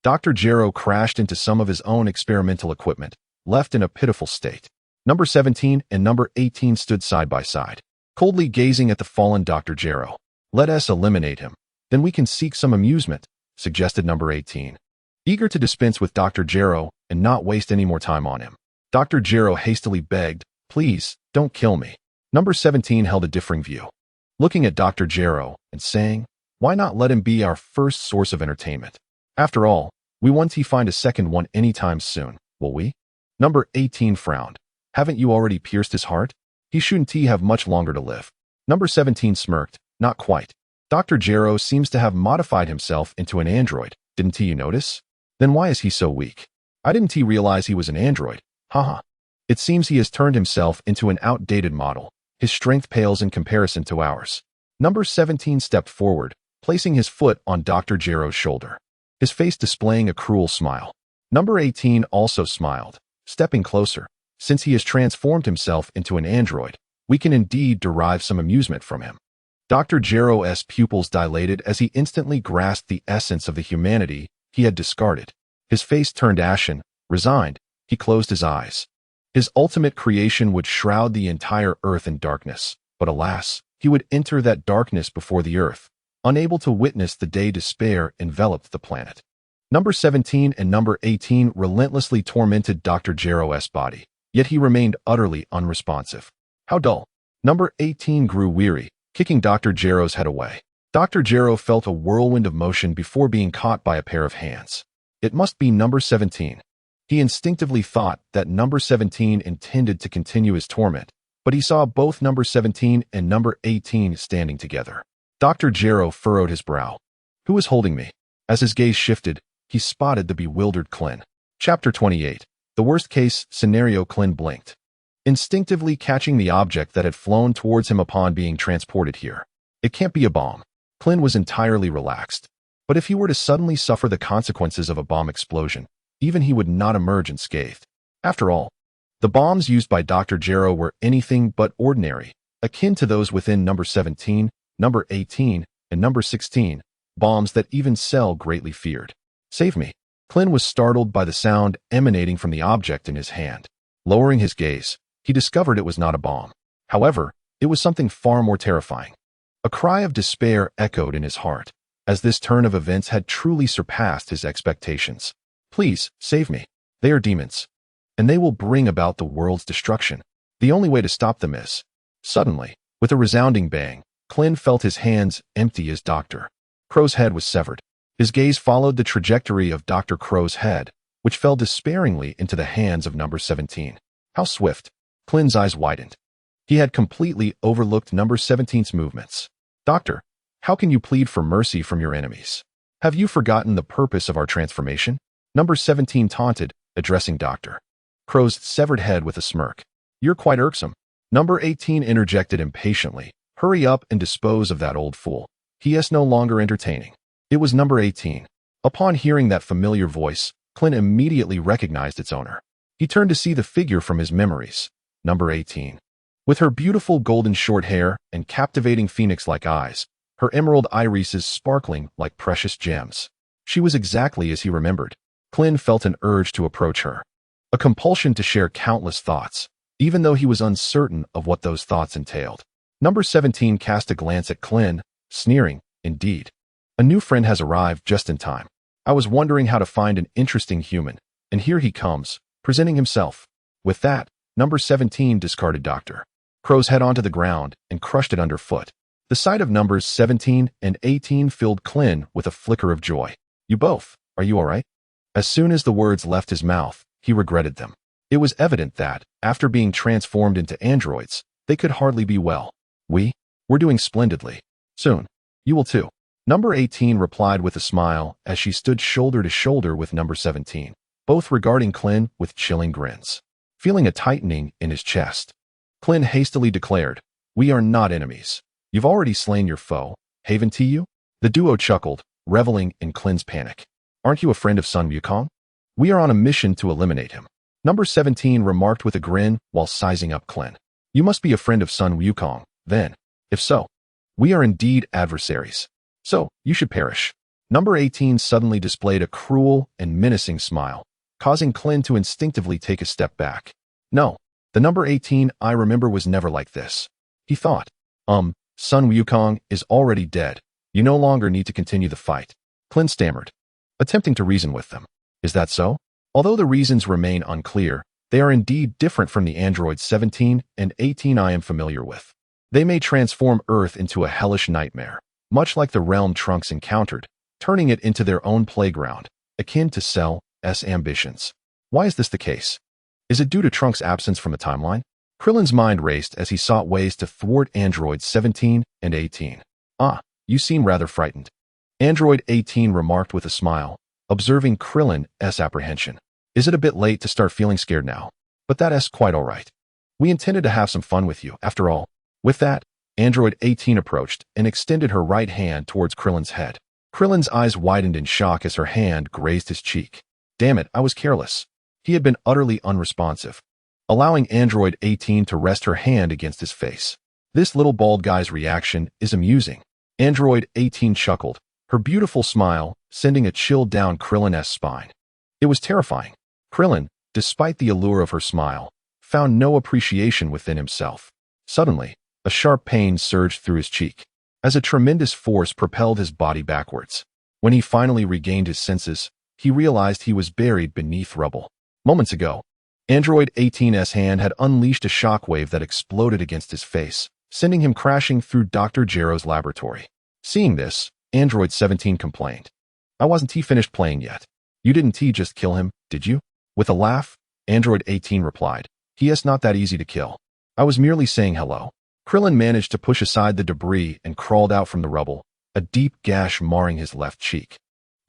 Dr. Gero crashed into some of his own experimental equipment, left in a pitiful state. Number 17 and Number 18 stood side by side, coldly gazing at the fallen Dr. Gero. Let us eliminate him. Then we can seek some amusement, suggested Number 18. Eager to dispense with Dr. Gero and not waste any more time on him, Dr. Gero hastily begged, please, don't kill me. Number 17 held a differing view, looking at Dr. Gero and saying, why not let him be our first source of entertainment? After all, we won't find a second one anytime soon, will we? Number 18 frowned. Haven't you already pierced his heart? He shouldn't have much longer to live. Number 17 smirked. Not quite. Dr. Gero seems to have modified himself into an android, didn't you notice? Then why is he so weak? I didn't realize he was an android. Haha. It seems he has turned himself into an outdated model. His strength pales in comparison to ours. Number 17 stepped forward, placing his foot on Dr. Gero's shoulder, his face displaying a cruel smile. Number 18 also smiled, stepping closer. Since he has transformed himself into an android, we can indeed derive some amusement from him. Dr. Gero's pupils dilated as he instantly grasped the essence of the humanity he had discarded. His face turned ashen, resigned. He closed his eyes. His ultimate creation would shroud the entire earth in darkness, but alas, he would enter that darkness before the earth, unable to witness the day despair enveloped the planet. Number 17 and Number 18 relentlessly tormented Dr. Gero's body, yet he remained utterly unresponsive. How dull. Number 18 grew weary, kicking Dr. Gero's head away. Dr. Gero felt a whirlwind of motion before being caught by a pair of hands. It must be Number 17. He instinctively thought that Number 17 intended to continue his torment, but he saw both Number 17 and Number 18 standing together. Dr. Gero furrowed his brow. Who is holding me? As his gaze shifted, he spotted the bewildered Clin. Chapter 28. The worst-case scenario. Clin blinked, instinctively catching the object that had flown towards him upon being transported here. It can't be a bomb. Clin was entirely relaxed. But if he were to suddenly suffer the consequences of a bomb explosion, even he would not emerge unscathed. After all, the bombs used by Dr. Gero were anything but ordinary, akin to those within Number 17, Number 18, and Number 16, bombs that even Cell greatly feared. Save me. Clin was startled by the sound emanating from the object in his hand. Lowering his gaze, he discovered it was not a bomb. However, it was something far more terrifying. A cry of despair echoed in his heart, as this turn of events had truly surpassed his expectations. Please, save me. They are demons, and they will bring about the world's destruction. The only way to stop them is... Suddenly, with a resounding bang, Clin felt his hands empty as Dr. Crow's head was severed. His gaze followed the trajectory of Dr. Crow's head, which fell despairingly into the hands of Number 17. How swift! Clin's eyes widened. He had completely overlooked Number 17's movements. Doctor, how can you plead for mercy from your enemies? Have you forgotten the purpose of our transformation? Number 17 taunted, addressing Dr. Crow's severed head with a smirk. You're quite irksome. Number 18 interjected impatiently, Hurry up and dispose of that old fool. He is no longer entertaining. It was number 18. Upon hearing that familiar voice, Clint immediately recognized its owner. He turned to see the figure from his memories. Number 18. With her beautiful golden short hair and captivating phoenix-like eyes, her emerald irises sparkling like precious gems. She was exactly as he remembered. Clint felt an urge to approach her. A compulsion to share countless thoughts, even though he was uncertain of what those thoughts entailed. Number 17 cast a glance at Clint, sneering, "Indeed. A new friend has arrived just in time. I was wondering how to find an interesting human, and here he comes, presenting himself." With that, number 17 discarded Dr. Crow's head onto the ground and crushed it underfoot. The sight of numbers 17 and 18 filled Clint with a flicker of joy. "You both, are you all right?" As soon as the words left his mouth, he regretted them. It was evident that, after being transformed into androids, they could hardly be well. We're doing splendidly. Soon. You will too." Number 18 replied with a smile as she stood shoulder to shoulder with number 17, both regarding Clint with chilling grins. Feeling a tightening in his chest, Clint hastily declared, "We are not enemies. You've already slain your foe, haven't you?" The duo chuckled, reveling in Clint's panic. "Aren't you a friend of Sun Wukong? We are on a mission to eliminate him." Number 17 remarked with a grin while sizing up Clint. "You must be a friend of Sun Wukong, then. If so, we are indeed adversaries. So, you should perish." Number 18 suddenly displayed a cruel and menacing smile, causing Clint to instinctively take a step back. No, the number 18 I remember was never like this. He thought, Sun Wukong is already dead. You no longer need to continue the fight." Clint stammered, attempting to reason with them. "Is that so?" Although the reasons remain unclear, they are indeed different from the androids 17 and 18 I am familiar with. They may transform Earth into a hellish nightmare, much like the realm Trunks encountered, turning it into their own playground, akin to Cell's ambitions. Why is this the case? Is it due to Trunks' absence from the timeline? Krillin's mind raced as he sought ways to thwart androids 17 and 18. "Ah, you seem rather frightened." Android 18 remarked with a smile, observing Krillin's apprehension. "Is it a bit late to start feeling scared now? But that's quite all right. We intended to have some fun with you, after all." With that, Android 18 approached and extended her right hand towards Krillin's head. Krillin's eyes widened in shock as her hand grazed his cheek. Damn it, I was careless. He had been utterly unresponsive, allowing Android 18 to rest her hand against his face. This little bald guy's reaction is amusing. Android 18 chuckled, her beautiful smile sending a chill down Krillin's spine. It was terrifying. Krillin, despite the allure of her smile, found no appreciation within himself. Suddenly, a sharp pain surged through his cheek, as a tremendous force propelled his body backwards. When he finally regained his senses, he realized he was buried beneath rubble. Moments ago, Android 18's hand had unleashed a shockwave that exploded against his face, sending him crashing through Dr. Gero's laboratory. Seeing this, Android 17 complained. "I wasn't finished playing yet. You didn't just kill him, did you?" With a laugh, Android 18 replied, "He is not that easy to kill. I was merely saying hello." Krillin managed to push aside the debris and crawled out from the rubble, a deep gash marring his left cheek,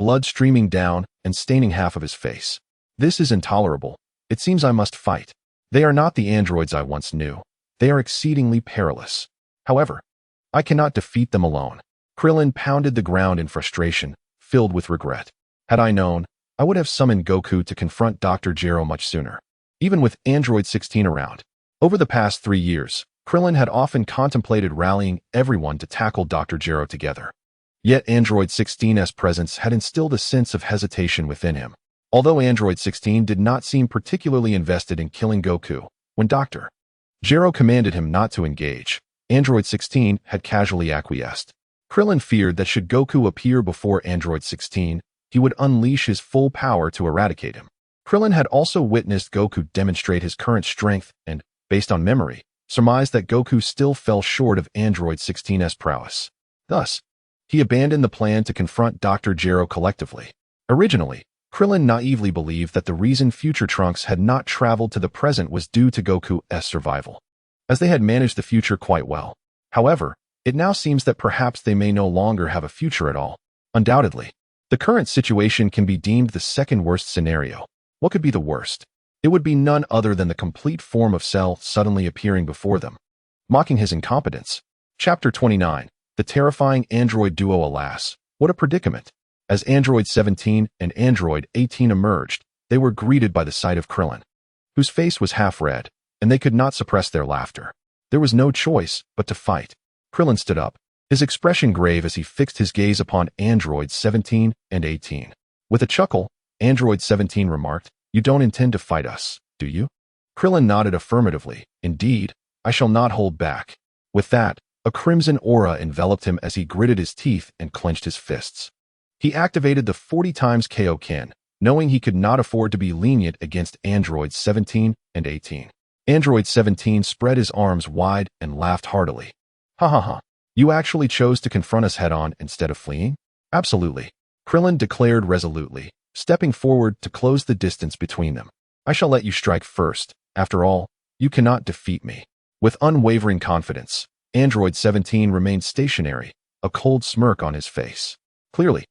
blood streaming down and staining half of his face. "This is intolerable. It seems I must fight. They are not the androids I once knew. They are exceedingly perilous. However, I cannot defeat them alone." Krillin pounded the ground in frustration, filled with regret. "Had I known, I would have summoned Goku to confront Dr. Gero much sooner." Even with Android 16 around, over the past 3 years, Krillin had often contemplated rallying everyone to tackle Dr. Gero together. Yet Android 16's presence had instilled a sense of hesitation within him. Although Android 16 did not seem particularly invested in killing Goku, when Dr. Gero commanded him not to engage, Android 16 had casually acquiesced. Krillin feared that should Goku appear before Android 16, he would unleash his full power to eradicate him. Krillin had also witnessed Goku demonstrate his current strength and, based on memory, surmised that Goku still fell short of Android 16's prowess. Thus, he abandoned the plan to confront Dr. Gero collectively. Originally, Krillin naively believed that the reason future Trunks had not traveled to the present was due to Goku's survival, as they had managed the future quite well. However, it now seems that perhaps they may no longer have a future at all. Undoubtedly, the current situation can be deemed the second worst scenario. What could be the worst? It would be none other than the complete form of Cell suddenly appearing before them, mocking his incompetence. Chapter 29. The terrifying android duo. Alas, what a predicament. As Android 17 and Android 18 emerged, they were greeted by the sight of Krillin, whose face was half red, and they could not suppress their laughter. There was no choice but to fight. Krillin stood up, his expression grave as he fixed his gaze upon Androids 17 and 18. With a chuckle, Android 17 remarked, "You don't intend to fight us, do you?" Krillin nodded affirmatively. "Indeed, I shall not hold back." With that, a crimson aura enveloped him as he gritted his teeth and clenched his fists. He activated the 40 times Kaioken, knowing he could not afford to be lenient against Androids 17 and 18. Android 17 spread his arms wide and laughed heartily. "Ha ha ha. You actually chose to confront us head-on instead of fleeing?" "Absolutely," Krillin declared resolutely, stepping forward to close the distance between them. "I shall let you strike first. After all, you cannot defeat me." With unwavering confidence, Android 17 remained stationary, a cold smirk on his face. Clearly,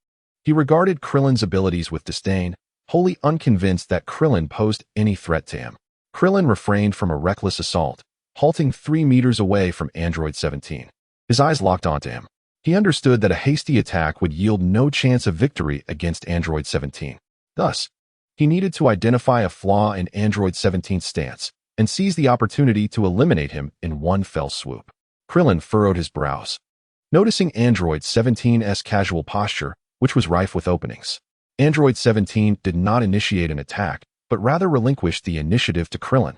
he regarded Krillin's abilities with disdain, wholly unconvinced that Krillin posed any threat to him. Krillin refrained from a reckless assault, halting 3 meters away from Android 17. His eyes locked onto him. He understood that a hasty attack would yield no chance of victory against Android 17. Thus, he needed to identify a flaw in Android 17's stance and seize the opportunity to eliminate him in one fell swoop. Krillin furrowed his brows, noticing Android 17's casual posture, which was rife with openings. Android 17 did not initiate an attack, but rather relinquished the initiative to Krillin,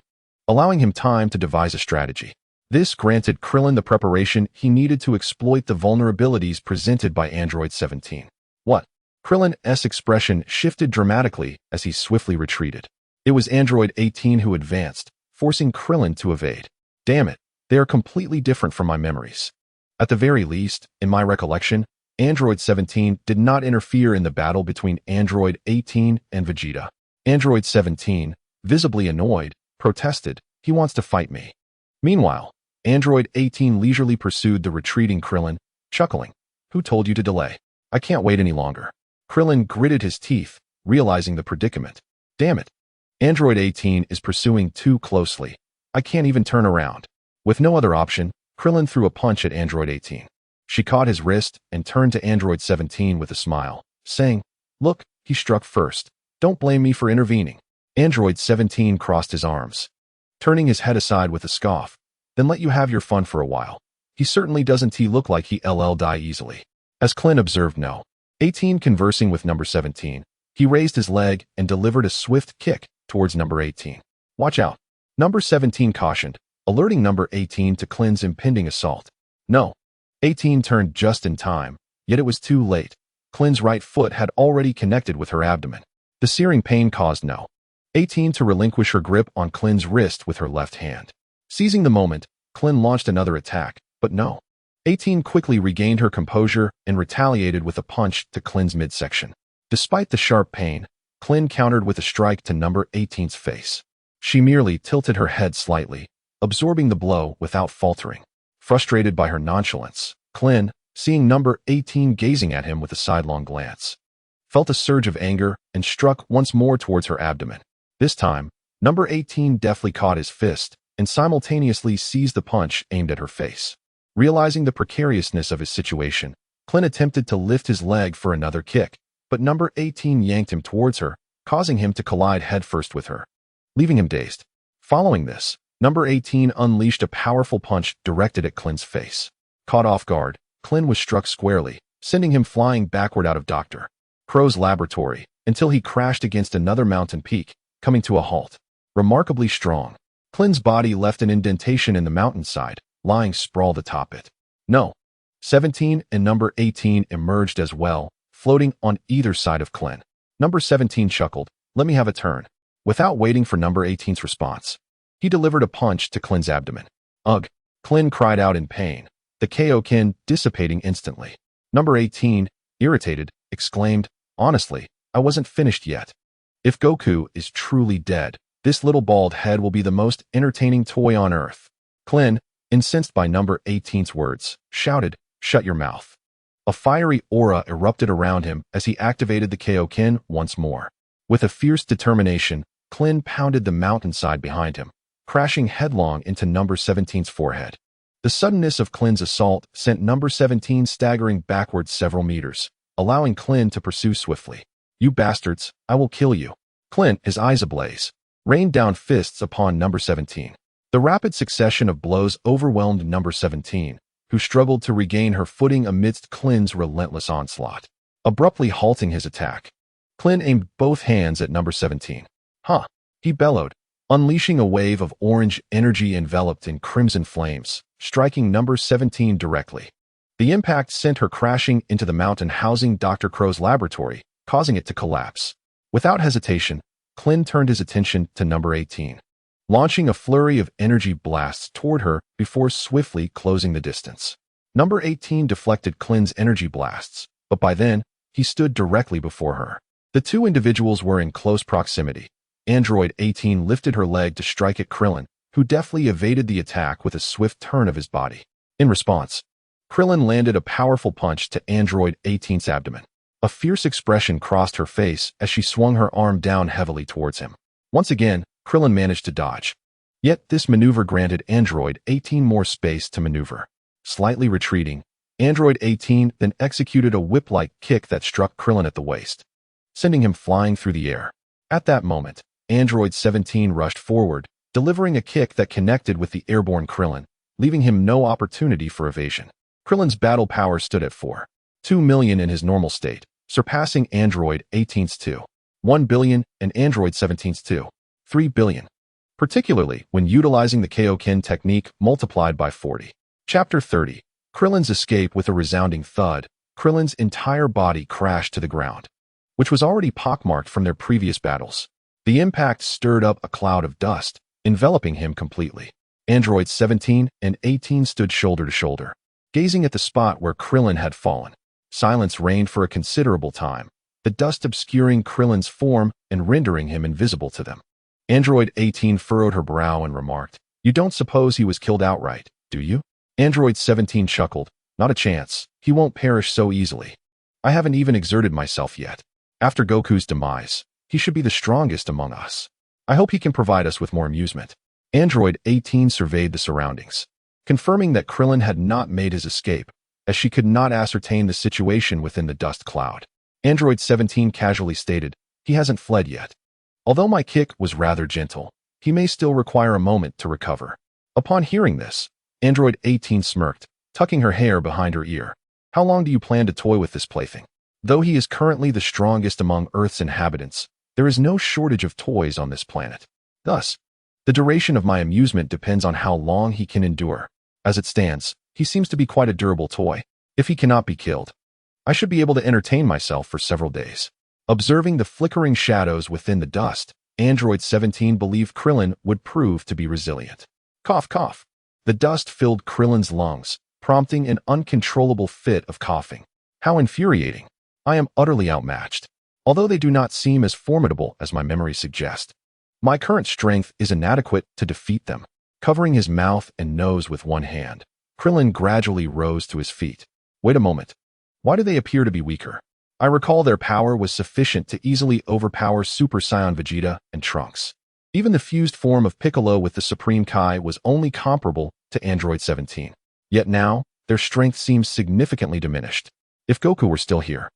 allowing him time to devise a strategy. This granted Krillin the preparation he needed to exploit the vulnerabilities presented by Android 17. "What?" Krillin's expression shifted dramatically as he swiftly retreated. It was Android 18 who advanced, forcing Krillin to evade. "Damn it, they are completely different from my memories." At the very least, in my recollection, Android 17 did not interfere in the battle between Android 18 and Vegeta. Android 17, visibly annoyed, protested, "He wants to fight me." Meanwhile, Android 18 leisurely pursued the retreating Krillin, chuckling, "Who told you to delay? I can't wait any longer." Krillin gritted his teeth, realizing the predicament. "Damn it. Android 18 is pursuing too closely. I can't even turn around." With no other option, Krillin threw a punch at Android 18. She caught his wrist and turned to Android 17 with a smile, saying, "Look, he struck first. Don't blame me for intervening." Android 17 crossed his arms, turning his head aside with a scoff. "Then let you have your fun for a while. He certainly doesn't look like he'll die easily." As Clint observed No. 18 conversing with number 17, he raised his leg and delivered a swift kick towards number 18. "Watch out," number 17 cautioned, alerting number 18 to Clint's impending assault. No. 18 turned just in time, yet it was too late. Clint's right foot had already connected with her abdomen. The searing pain caused No. 18 to relinquish her grip on Clint's wrist with her left hand. Seizing the moment, Clint launched another attack, but No. 18 quickly regained her composure and retaliated with a punch to Clint's midsection. Despite the sharp pain, Clint countered with a strike to number 18's face. She merely tilted her head slightly, absorbing the blow without faltering. Frustrated by her nonchalance, Clint, seeing number 18 gazing at him with a sidelong glance, felt a surge of anger and struck once more towards her abdomen. This time, number 18 deftly caught his fist and simultaneously seized the punch aimed at her face. Realizing the precariousness of his situation, Clint attempted to lift his leg for another kick, but number 18 yanked him towards her, causing him to collide headfirst with her, leaving him dazed. Following this, number 18 unleashed a powerful punch directed at Clint's face. Caught off guard, Clint was struck squarely, sending him flying backward out of Dr. Crow's laboratory until he crashed against another mountain peak, coming to a halt. Remarkably strong, Clint's body left an indentation in the mountainside, lying sprawled atop it. No. 17 and number 18 emerged as well, floating on either side of Clint. Number 17 chuckled, "Let me have a turn." Without waiting for number 18's response, he delivered a punch to Clint's abdomen. "Ugh!" Clint cried out in pain, the Kaioken dissipating instantly. Number 18, irritated, exclaimed, "Honestly, I wasn't finished yet. If Goku is truly dead, this little bald head will be the most entertaining toy on Earth." Clint, incensed by number 18's words, shouted, "Shut your mouth." A fiery aura erupted around him as he activated the Kaioken once more. With a fierce determination, Clint pounded the mountainside behind him, crashing headlong into number 17's forehead. The suddenness of Klin's assault sent number 17 staggering backwards several meters, allowing Klin to pursue swiftly. "You bastards, I will kill you." Klin, his eyes ablaze, rained down fists upon number 17. The rapid succession of blows overwhelmed number 17, who struggled to regain her footing amidst Klin's relentless onslaught. Abruptly halting his attack, Klin aimed both hands at number 17. "Huh," he bellowed, unleashing a wave of orange energy enveloped in crimson flames, striking number 17 directly. The impact sent her crashing into the mountain housing Dr. Crow's laboratory, causing it to collapse. Without hesitation, Klin turned his attention to number 18, launching a flurry of energy blasts toward her before swiftly closing the distance. Number 18 deflected Klin's energy blasts, but by then, he stood directly before her. The two individuals were in close proximity. Android 18 lifted her leg to strike at Krillin, who deftly evaded the attack with a swift turn of his body. In response, Krillin landed a powerful punch to Android 18's abdomen. A fierce expression crossed her face as she swung her arm down heavily towards him. Once again, Krillin managed to dodge. Yet this maneuver granted Android 18 more space to maneuver. Slightly retreating, Android 18 then executed a whip-like kick that struck Krillin at the waist, sending him flying through the air. At that moment, Android 17 rushed forward, delivering a kick that connected with the airborne Krillin, leaving him no opportunity for evasion. Krillin's battle power stood at 4.2 million in his normal state, surpassing Android 18's 2.1 billion and Android 17's 2.3 billion, particularly when utilizing the Kaioken technique multiplied by 40. Chapter 30. Krillin's escape. With a resounding thud, Krillin's entire body crashed to the ground, which was already pockmarked from their previous battles. The impact stirred up a cloud of dust, enveloping him completely. Androids 17 and 18 stood shoulder to shoulder, gazing at the spot where Krillin had fallen. Silence reigned for a considerable time, the dust obscuring Krillin's form and rendering him invisible to them. Android 18 furrowed her brow and remarked, "You don't suppose he was killed outright, do you?" Android 17 chuckled, "Not a chance. He won't perish so easily. I haven't even exerted myself yet. After Goku's demise, he should be the strongest among us. I hope he can provide us with more amusement." Android 18 surveyed the surroundings, confirming that Krillin had not made his escape, as she could not ascertain the situation within the dust cloud. Android 17 casually stated, "He hasn't fled yet. Although my kick was rather gentle, he may still require a moment to recover." Upon hearing this, Android 18 smirked, tucking her hair behind her ear. "How long do you plan to toy with this plaything? Though he is currently the strongest among Earth's inhabitants, there is no shortage of toys on this planet. Thus, the duration of my amusement depends on how long he can endure. As it stands, he seems to be quite a durable toy. If he cannot be killed, I should be able to entertain myself for several days." Observing the flickering shadows within the dust, Android 17 believed Krillin would prove to be resilient. Cough, cough. The dust filled Krillin's lungs, prompting an uncontrollable fit of coughing. How infuriating. I am utterly outmatched. Although they do not seem as formidable as my memory suggests, my current strength is inadequate to defeat them. Covering his mouth and nose with one hand, Krillin gradually rose to his feet. Wait a moment. Why do they appear to be weaker? I recall their power was sufficient to easily overpower Super Saiyan Vegeta and Trunks. Even the fused form of Piccolo with the Supreme Kai was only comparable to Android 17. Yet now, their strength seems significantly diminished. If Goku were still here,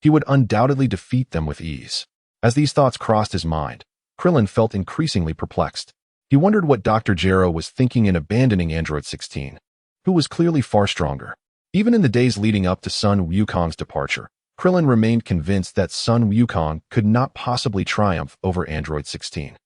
he would undoubtedly defeat them with ease. As these thoughts crossed his mind, Krillin felt increasingly perplexed. He wondered what Dr. Gero was thinking in abandoning Android 16, who was clearly far stronger. Even in the days leading up to Sun Wukong's departure, Krillin remained convinced that Sun Wukong could not possibly triumph over Android 16.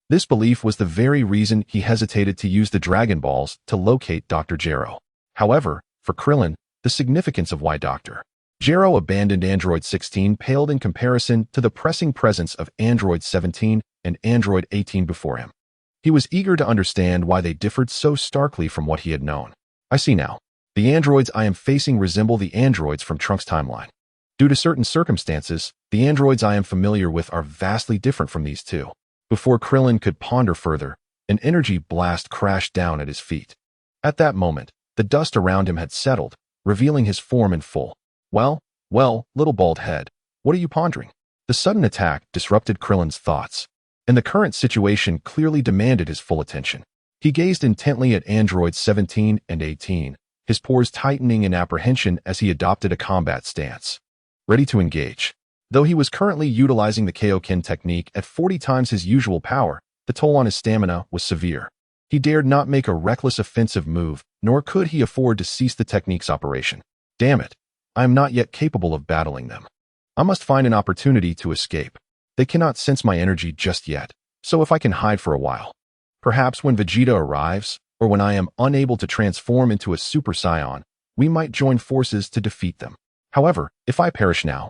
This belief was the very reason he hesitated to use the Dragon Balls to locate Dr. Gero. However, for Krillin, the significance of why Dr. Gero abandoned Android 16 paled in comparison to the pressing presence of Android 17 and Android 18 before him. He was eager to understand why they differed so starkly from what he had known. I see now. The androids I am facing resemble the androids from Trunks' timeline. Due to certain circumstances, the androids I am familiar with are vastly different from these two. Before Krillin could ponder further, an energy blast crashed down at his feet. At that moment, the dust around him had settled, revealing his form in full. Well, little bald head, what are you pondering? The sudden attack disrupted Krillin's thoughts, and the current situation clearly demanded his full attention. He gazed intently at androids 17 and 18, his pores tightening in apprehension as he adopted a combat stance. Ready to engage. Though he was currently utilizing the Kaioken technique at 40 times his usual power, the toll on his stamina was severe. He dared not make a reckless offensive move, nor could he afford to cease the technique's operation. Damn it, I am not yet capable of battling them. I must find an opportunity to escape. They cannot sense my energy just yet, so if I can hide for a while. Perhaps when Vegeta arrives, or when I am unable to transform into a Super Saiyan, we might join forces to defeat them. However, if I perish now,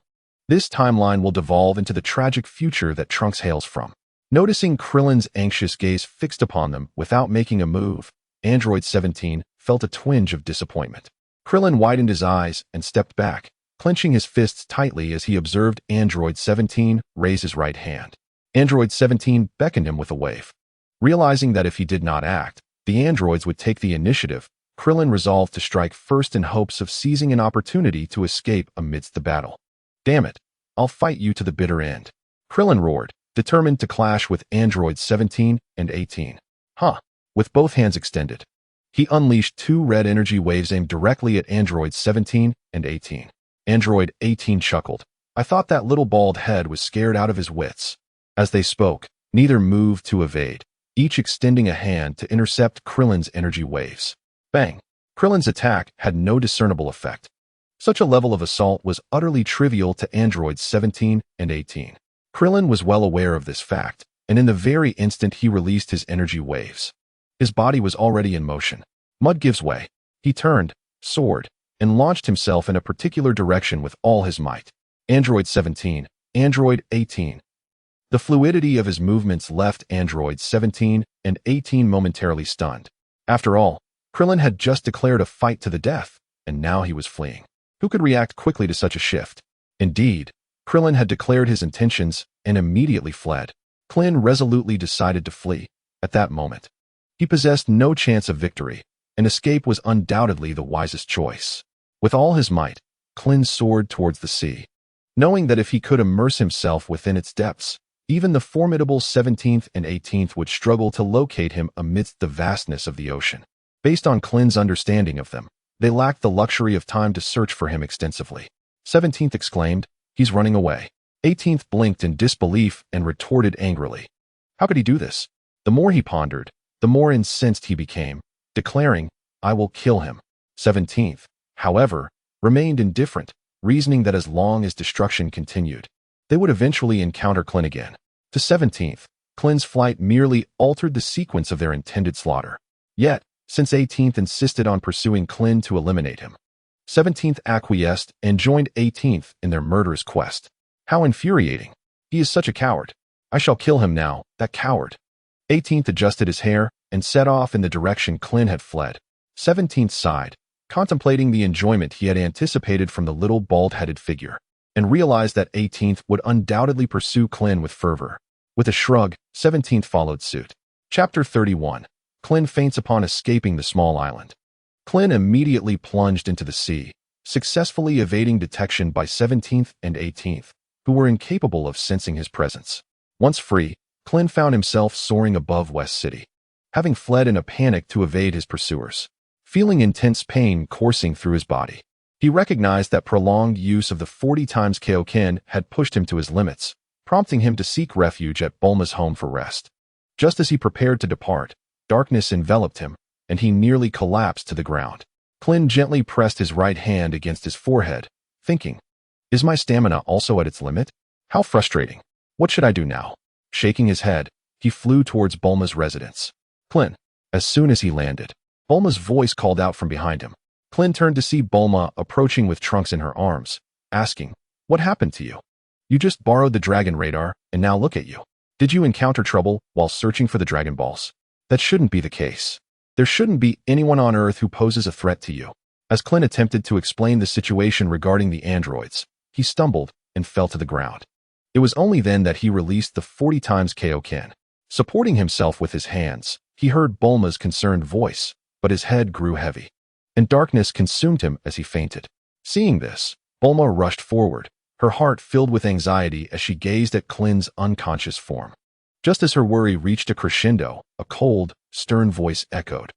this timeline will devolve into the tragic future that Trunks hails from. Noticing Krillin's anxious gaze fixed upon them without making a move, Android 17 felt a twinge of disappointment. Krillin widened his eyes and stepped back, clenching his fists tightly as he observed Android 17 raise his right hand. Android 17 beckoned him with a wave. Realizing that if he did not act, the androids would take the initiative, Krillin resolved to strike first in hopes of seizing an opportunity to escape amidst the battle. Damn it, I'll fight you to the bitter end. Krillin roared, determined to clash with androids 17 and 18. With both hands extended. He unleashed two red energy waves aimed directly at androids 17 and 18. Android 18 chuckled. I thought that little bald head was scared out of his wits. As they spoke, neither moved to evade, each extending a hand to intercept Krillin's energy waves. Bang! Krillin's attack had no discernible effect. Such a level of assault was utterly trivial to androids 17 and 18. Krillin was well aware of this fact, and in the very instant he released his energy waves. His body was already in motion. Mud gives way. He turned, soared, and launched himself in a particular direction with all his might. Android 17, Android 18. The fluidity of his movements left androids 17 and 18 momentarily stunned. After all, Krillin had just declared a fight to the death, and now he was fleeing. Who could react quickly to such a shift? Indeed, Krillin had declared his intentions and immediately fled. Krillin resolutely decided to flee at that moment. He possessed no chance of victory, and escape was undoubtedly the wisest choice. With all his might, Krillin soared towards the sea, knowing that if he could immerse himself within its depths, even the formidable 17th and 18th would struggle to locate him amidst the vastness of the ocean. Based on Krillin's understanding of them, they lacked the luxury of time to search for him extensively. 17th exclaimed, "He's running away." 18th blinked in disbelief and retorted angrily. How could he do this? The more he pondered, the more incensed he became, declaring, "I will kill him." 17th, however, remained indifferent, reasoning that as long as destruction continued, they would eventually encounter Krillin again. To 17th, Krillin's flight merely altered the sequence of their intended slaughter. Yet, since 18th insisted on pursuing Krillin to eliminate him, 17th acquiesced and joined 18th in their murderous quest. How infuriating. He is such a coward. I shall kill him now, that coward. 18th adjusted his hair and set off in the direction Krillin had fled. 17th sighed, contemplating the enjoyment he had anticipated from the little bald-headed figure, and realized that 18th would undoubtedly pursue Krillin with fervor. With a shrug, 17th followed suit. Chapter 31. Krillin faints upon escaping the small island. Krillin immediately plunged into the sea, successfully evading detection by 17th and 18th, who were incapable of sensing his presence. Once free, Krillin found himself soaring above West City, having fled in a panic to evade his pursuers. Feeling intense pain coursing through his body, he recognized that prolonged use of the 40 times Kaioken had pushed him to his limits, prompting him to seek refuge at Bulma's home for rest. Just as he prepared to depart, darkness enveloped him, and he nearly collapsed to the ground. Krillin gently pressed his right hand against his forehead, thinking, "Is my stamina also at its limit? How frustrating. What should I do now?" Shaking his head, he flew towards Bulma's residence. "Krillin." As soon as he landed, Bulma's voice called out from behind him. Krillin turned to see Bulma approaching with Trunks in her arms, asking, "What happened to you? You just borrowed the dragon radar, and now look at you. Did you encounter trouble while searching for the Dragon Balls? That shouldn't be the case. There shouldn't be anyone on Earth who poses a threat to you." As Krillin attempted to explain the situation regarding the androids, he stumbled and fell to the ground. It was only then that he released the 40 times Kaioken. Supporting himself with his hands, he heard Bulma's concerned voice, but his head grew heavy, and darkness consumed him as he fainted. Seeing this, Bulma rushed forward, her heart filled with anxiety as she gazed at Krillin's unconscious form. Just as her worry reached a crescendo, a cold, stern voice echoed.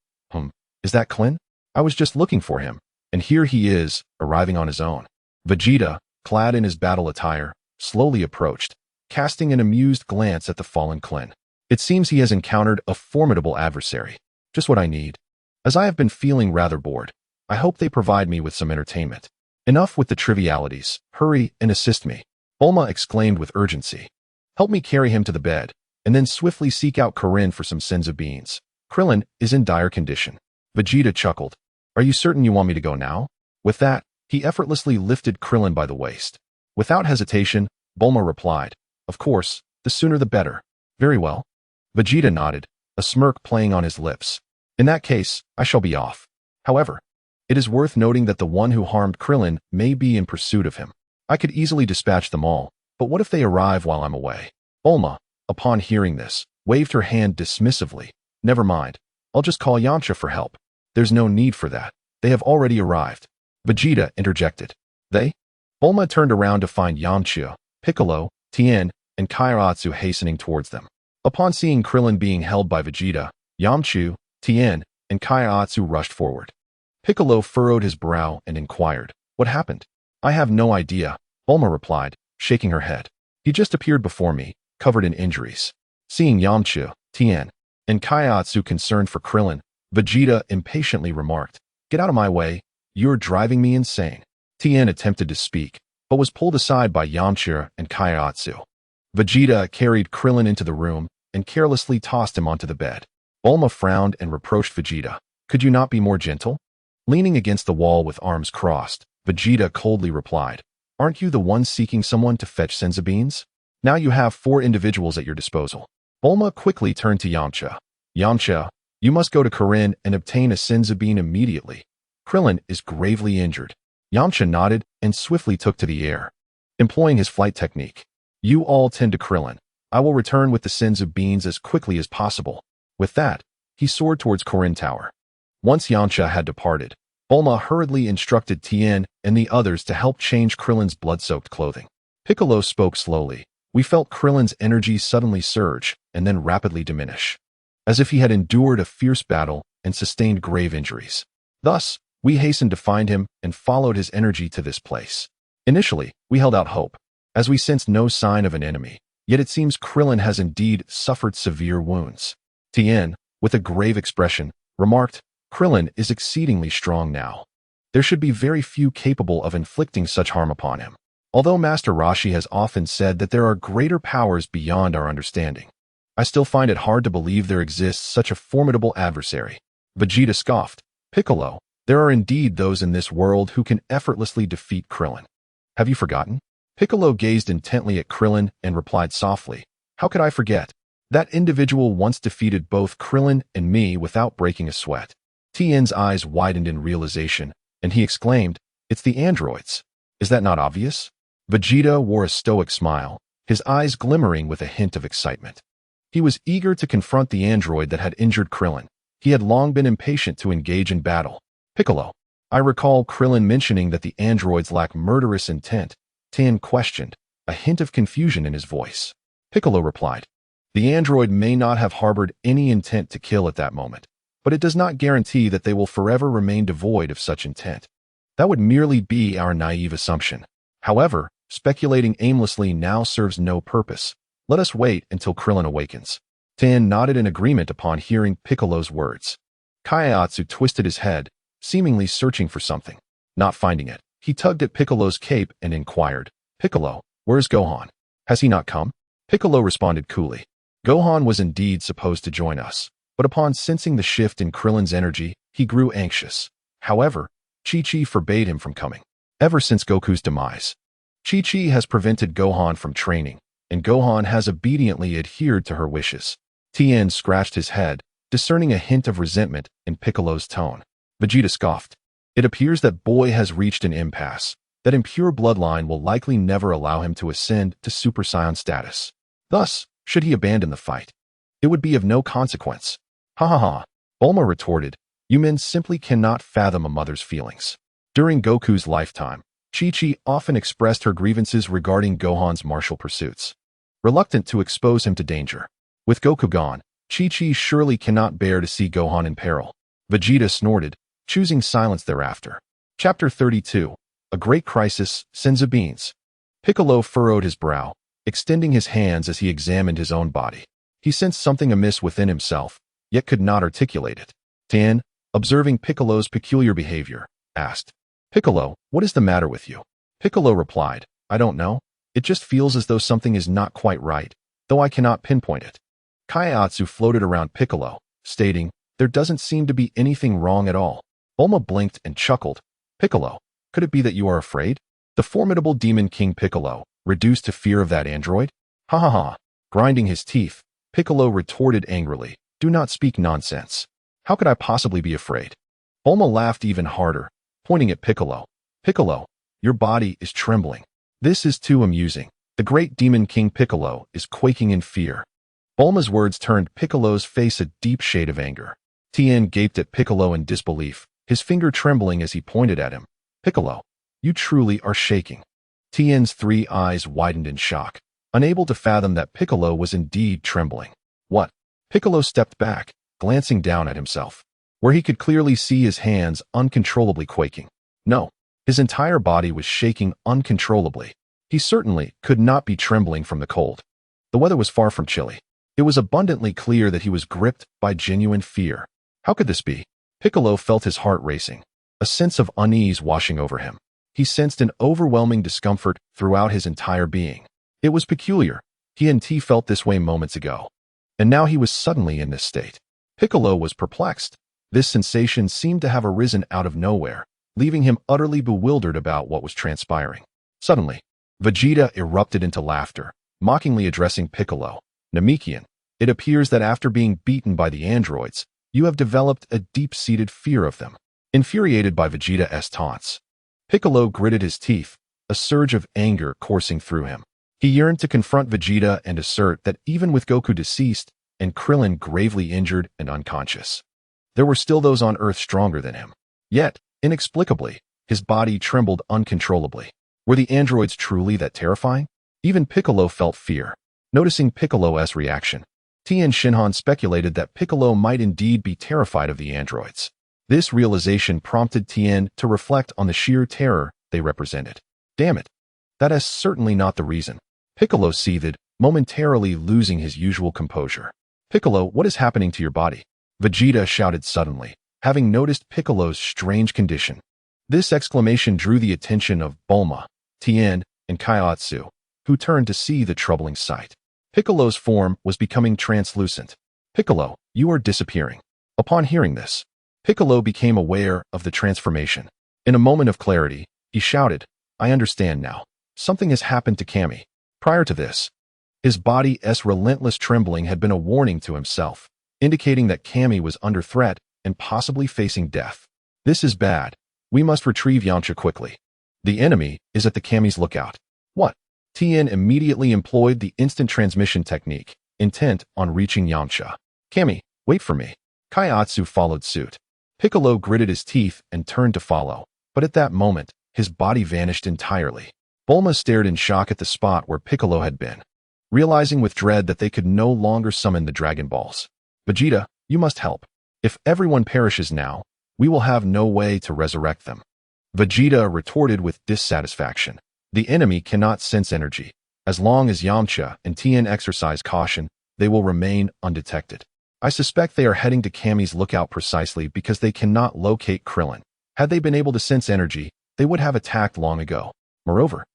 Is that Clint? I was just looking for him, and here he is, arriving on his own. Vegeta, clad in his battle attire, slowly approached, casting an amused glance at the fallen Clint. It seems he has encountered a formidable adversary. Just what I need. As I have been feeling rather bored, I hope they provide me with some entertainment. Enough with the trivialities. Hurry and assist me. Bulma exclaimed with urgency. Help me carry him to the bed, and then swiftly seek out Krillin for some senzu beans. Krillin is in dire condition. Vegeta chuckled. Are you certain you want me to go now? With that, he effortlessly lifted Krillin by the waist. Without hesitation, Bulma replied, Of course, the sooner the better. Very well. Vegeta nodded, a smirk playing on his lips. In that case, I shall be off. However, it is worth noting that the one who harmed Krillin may be in pursuit of him. I could easily dispatch them all, but what if they arrive while I'm away? Bulma, upon hearing this, waved her hand dismissively. Never mind. I'll just call Yamcha for help. There's no need for that. They have already arrived. Vegeta interjected. They? Bulma turned around to find Yamcha, Piccolo, Tien, and Kairatsu hastening towards them. Upon seeing Krillin being held by Vegeta, Yamcha, Tien, and Kairatsu rushed forward. Piccolo furrowed his brow and inquired, What happened? I have no idea, Bulma replied, shaking her head. He just appeared before me, covered in injuries. Seeing Yamcha, Tien, and Kairatsu concerned for Krillin, Vegeta impatiently remarked, Get out of my way, you're driving me insane. Tien attempted to speak, but was pulled aside by Yamcha and Kairatsu. Vegeta carried Krillin into the room and carelessly tossed him onto the bed. Bulma frowned and reproached Vegeta. Could you not be more gentle? Leaning against the wall with arms crossed, Vegeta coldly replied, Aren't you the one seeking someone to fetch senzu beans? Now you have 4 individuals at your disposal. Bulma quickly turned to Yamcha. Yamcha, you must go to Krillin and obtain a senzu bean immediately. Krillin is gravely injured. Yamcha nodded and swiftly took to the air, employing his flight technique. You all tend to Krillin. I will return with the senzu beans as quickly as possible. With that, he soared towards Krillin Tower. Once Yamcha had departed, Bulma hurriedly instructed Tien and the others to help change Krillin's blood-soaked clothing. Piccolo spoke slowly. We felt Krillin's energy suddenly surge and then rapidly diminish, as if he had endured a fierce battle and sustained grave injuries. Thus, we hastened to find him and followed his energy to this place. Initially, we held out hope, as we sensed no sign of an enemy, yet it seems Krillin has indeed suffered severe wounds. Tien, with a grave expression, remarked, Krillin is exceedingly strong now. There should be very few capable of inflicting such harm upon him. Although Master Roshi has often said that there are greater powers beyond our understanding, I still find it hard to believe there exists such a formidable adversary. Vegeta scoffed. Piccolo, there are indeed those in this world who can effortlessly defeat Krillin. Have you forgotten? Piccolo gazed intently at Krillin and replied softly, How could I forget? That individual once defeated both Krillin and me without breaking a sweat. Tien's eyes widened in realization, and he exclaimed, It's the androids. Is that not obvious? Vegeta wore a stoic smile, his eyes glimmering with a hint of excitement. He was eager to confront the android that had injured Krillin. He had long been impatient to engage in battle. Piccolo, I recall Krillin mentioning that the androids lack murderous intent. Tien questioned, a hint of confusion in his voice. Piccolo replied, The android may not have harbored any intent to kill at that moment, but it does not guarantee that they will forever remain devoid of such intent. That would merely be our naive assumption. However, speculating aimlessly now serves no purpose. Let us wait until Krillin awakens. Tien nodded in agreement upon hearing Piccolo's words. Kaiatsu twisted his head, seemingly searching for something. Not finding it, he tugged at Piccolo's cape and inquired, Piccolo, where's Gohan? Has he not come? Piccolo responded coolly. Gohan was indeed supposed to join us, but upon sensing the shift in Krillin's energy, he grew anxious. However, Chi-Chi forbade him from coming. Ever since Goku's demise, Chi-Chi has prevented Gohan from training, and Gohan has obediently adhered to her wishes. Tien scratched his head, discerning a hint of resentment in Piccolo's tone. Vegeta scoffed. It appears that boy has reached an impasse. That impure bloodline will likely never allow him to ascend to Super Saiyan status. Thus, should he abandon the fight, it would be of no consequence. Ha ha ha, Bulma retorted. You men simply cannot fathom a mother's feelings. During Goku's lifetime, Chi-Chi often expressed her grievances regarding Gohan's martial pursuits. Reluctant to expose him to danger, With Goku gone, Chi-Chi surely cannot bear to see Gohan in peril. Vegeta snorted, choosing silence thereafter. Chapter 32. A Great Crisis, Senzu Beans. Piccolo furrowed his brow, extending his hands as he examined his own body. He sensed something amiss within himself, yet could not articulate it. Tien, observing Piccolo's peculiar behavior, asked, "Piccolo, what is the matter with you?" Piccolo replied, "I don't know. It just feels as though something is not quite right, though I cannot pinpoint it." Kaiatsu floated around Piccolo, stating, "There doesn't seem to be anything wrong at all." Bulma blinked and chuckled. "Piccolo, could it be that you are afraid?" The formidable Demon King Piccolo, reduced to fear of that android? Ha ha ha. Grinding his teeth, Piccolo retorted angrily, "Do not speak nonsense. How could I possibly be afraid?" Bulma laughed even harder, pointing at Piccolo. "Piccolo, your body is trembling. This is too amusing. The great Demon King Piccolo is quaking in fear." Bulma's words turned Piccolo's face a deep shade of anger. Tien gaped at Piccolo in disbelief, his finger trembling as he pointed at him. "Piccolo, you truly are shaking." Tien's 3 eyes widened in shock, unable to fathom that Piccolo was indeed trembling. "What?" Piccolo stepped back, glancing down at himself, where he could clearly see his hands uncontrollably quaking. No, his entire body was shaking uncontrollably. He certainly could not be trembling from the cold. The weather was far from chilly. It was abundantly clear that he was gripped by genuine fear. How could this be? Piccolo felt his heart racing, a sense of unease washing over him. He sensed an overwhelming discomfort throughout his entire being. It was peculiar. He and T felt this way moments ago, and now he was suddenly in this state. Piccolo was perplexed. This sensation seemed to have arisen out of nowhere, leaving him utterly bewildered about what was transpiring. Suddenly, Vegeta erupted into laughter, mockingly addressing Piccolo. "Namekian, it appears that after being beaten by the androids, you have developed a deep-seated fear of them." Infuriated by Vegeta's taunts, Piccolo gritted his teeth, a surge of anger coursing through him. He yearned to confront Vegeta and assert that even with Goku deceased and Krillin gravely injured and unconscious, there were still those on Earth stronger than him. Yet, inexplicably, his body trembled uncontrollably. Were the androids truly that terrifying? Even Piccolo felt fear. Noticing Piccolo's reaction, Tien Shinhan speculated that Piccolo might indeed be terrified of the androids. This realization prompted Tien to reflect on the sheer terror they represented. Damn it, that is certainly not the reason. Piccolo seethed, momentarily losing his usual composure. "Piccolo, what is happening to your body?" Vegeta shouted suddenly, having noticed Piccolo's strange condition. This exclamation drew the attention of Bulma, Tien, and Kaiatsu, who turned to see the troubling sight. Piccolo's form was becoming translucent. "Piccolo, you are disappearing." Upon hearing this, Piccolo became aware of the transformation. In a moment of clarity, he shouted, "I understand now. Something has happened to Kami." Prior to this, his body's relentless trembling had been a warning to himself, indicating that Kami was under threat and possibly facing death. "This is bad. We must retrieve Yamcha quickly. The enemy is at the Kami's lookout." "What?" Tien immediately employed the instant transmission technique, intent on reaching Yamcha. "Kami, wait for me." Kaiatsu followed suit. Piccolo gritted his teeth and turned to follow, but at that moment, his body vanished entirely. Bulma stared in shock at the spot where Piccolo had been, realizing with dread that they could no longer summon the Dragon Balls. "Vegeta, you must help. If everyone perishes now, we will have no way to resurrect them." Vegeta retorted with dissatisfaction. "The enemy cannot sense energy. As long as Yamcha and Tien exercise caution, they will remain undetected. I suspect they are heading to Kami's lookout precisely because they cannot locate Krillin. Had they been able to sense energy, they would have attacked long ago. Moreover,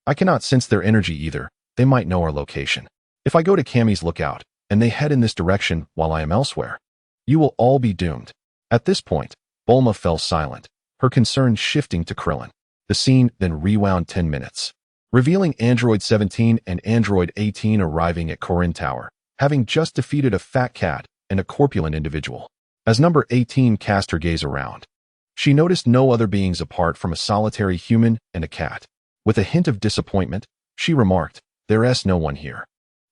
I cannot sense their energy either. They might know our location. If I go to Kami's lookout, and they head in this direction while I am elsewhere, you will all be doomed." At this point, Bulma fell silent, her concern shifting to Krillin. The scene then rewound 10 minutes, revealing Android 17 and Android 18 arriving at Korin Tower, having just defeated a fat cat and a corpulent individual. As number 18 cast her gaze around, she noticed no other beings apart from a solitary human and a cat. With a hint of disappointment, she remarked, "There's no one here.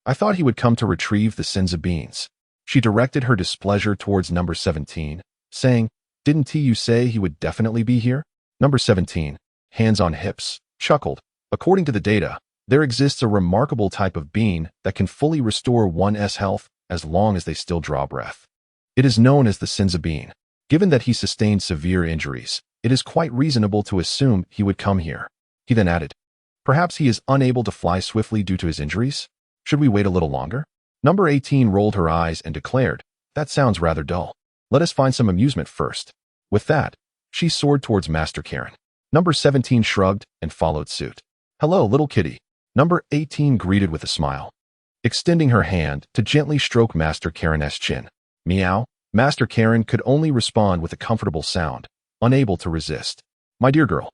I thought he would come to retrieve the Senzu Beans." She directed her displeasure towards number 17, saying, "Didn't you say he would definitely be here?" Number 17, hands on hips, chuckled. "According to the data, there exists a remarkable type of being that can fully restore one's health as long as they still draw breath. It is known as the Saibamen. Given that he sustained severe injuries, it is quite reasonable to assume he would come here. He then added, perhaps he is unable to fly swiftly due to his injuries? Should we wait a little longer? Number 18 rolled her eyes and declared, that sounds rather dull. Let us find some amusement first. With that, she soared towards Master Krillin. Number 17 shrugged and followed suit. Hello, little kitty. Number 18 greeted with a smile, extending her hand to gently stroke Master Krillin's chin. Meow. Master Krillin could only respond with a comfortable sound, unable to resist. My dear girl,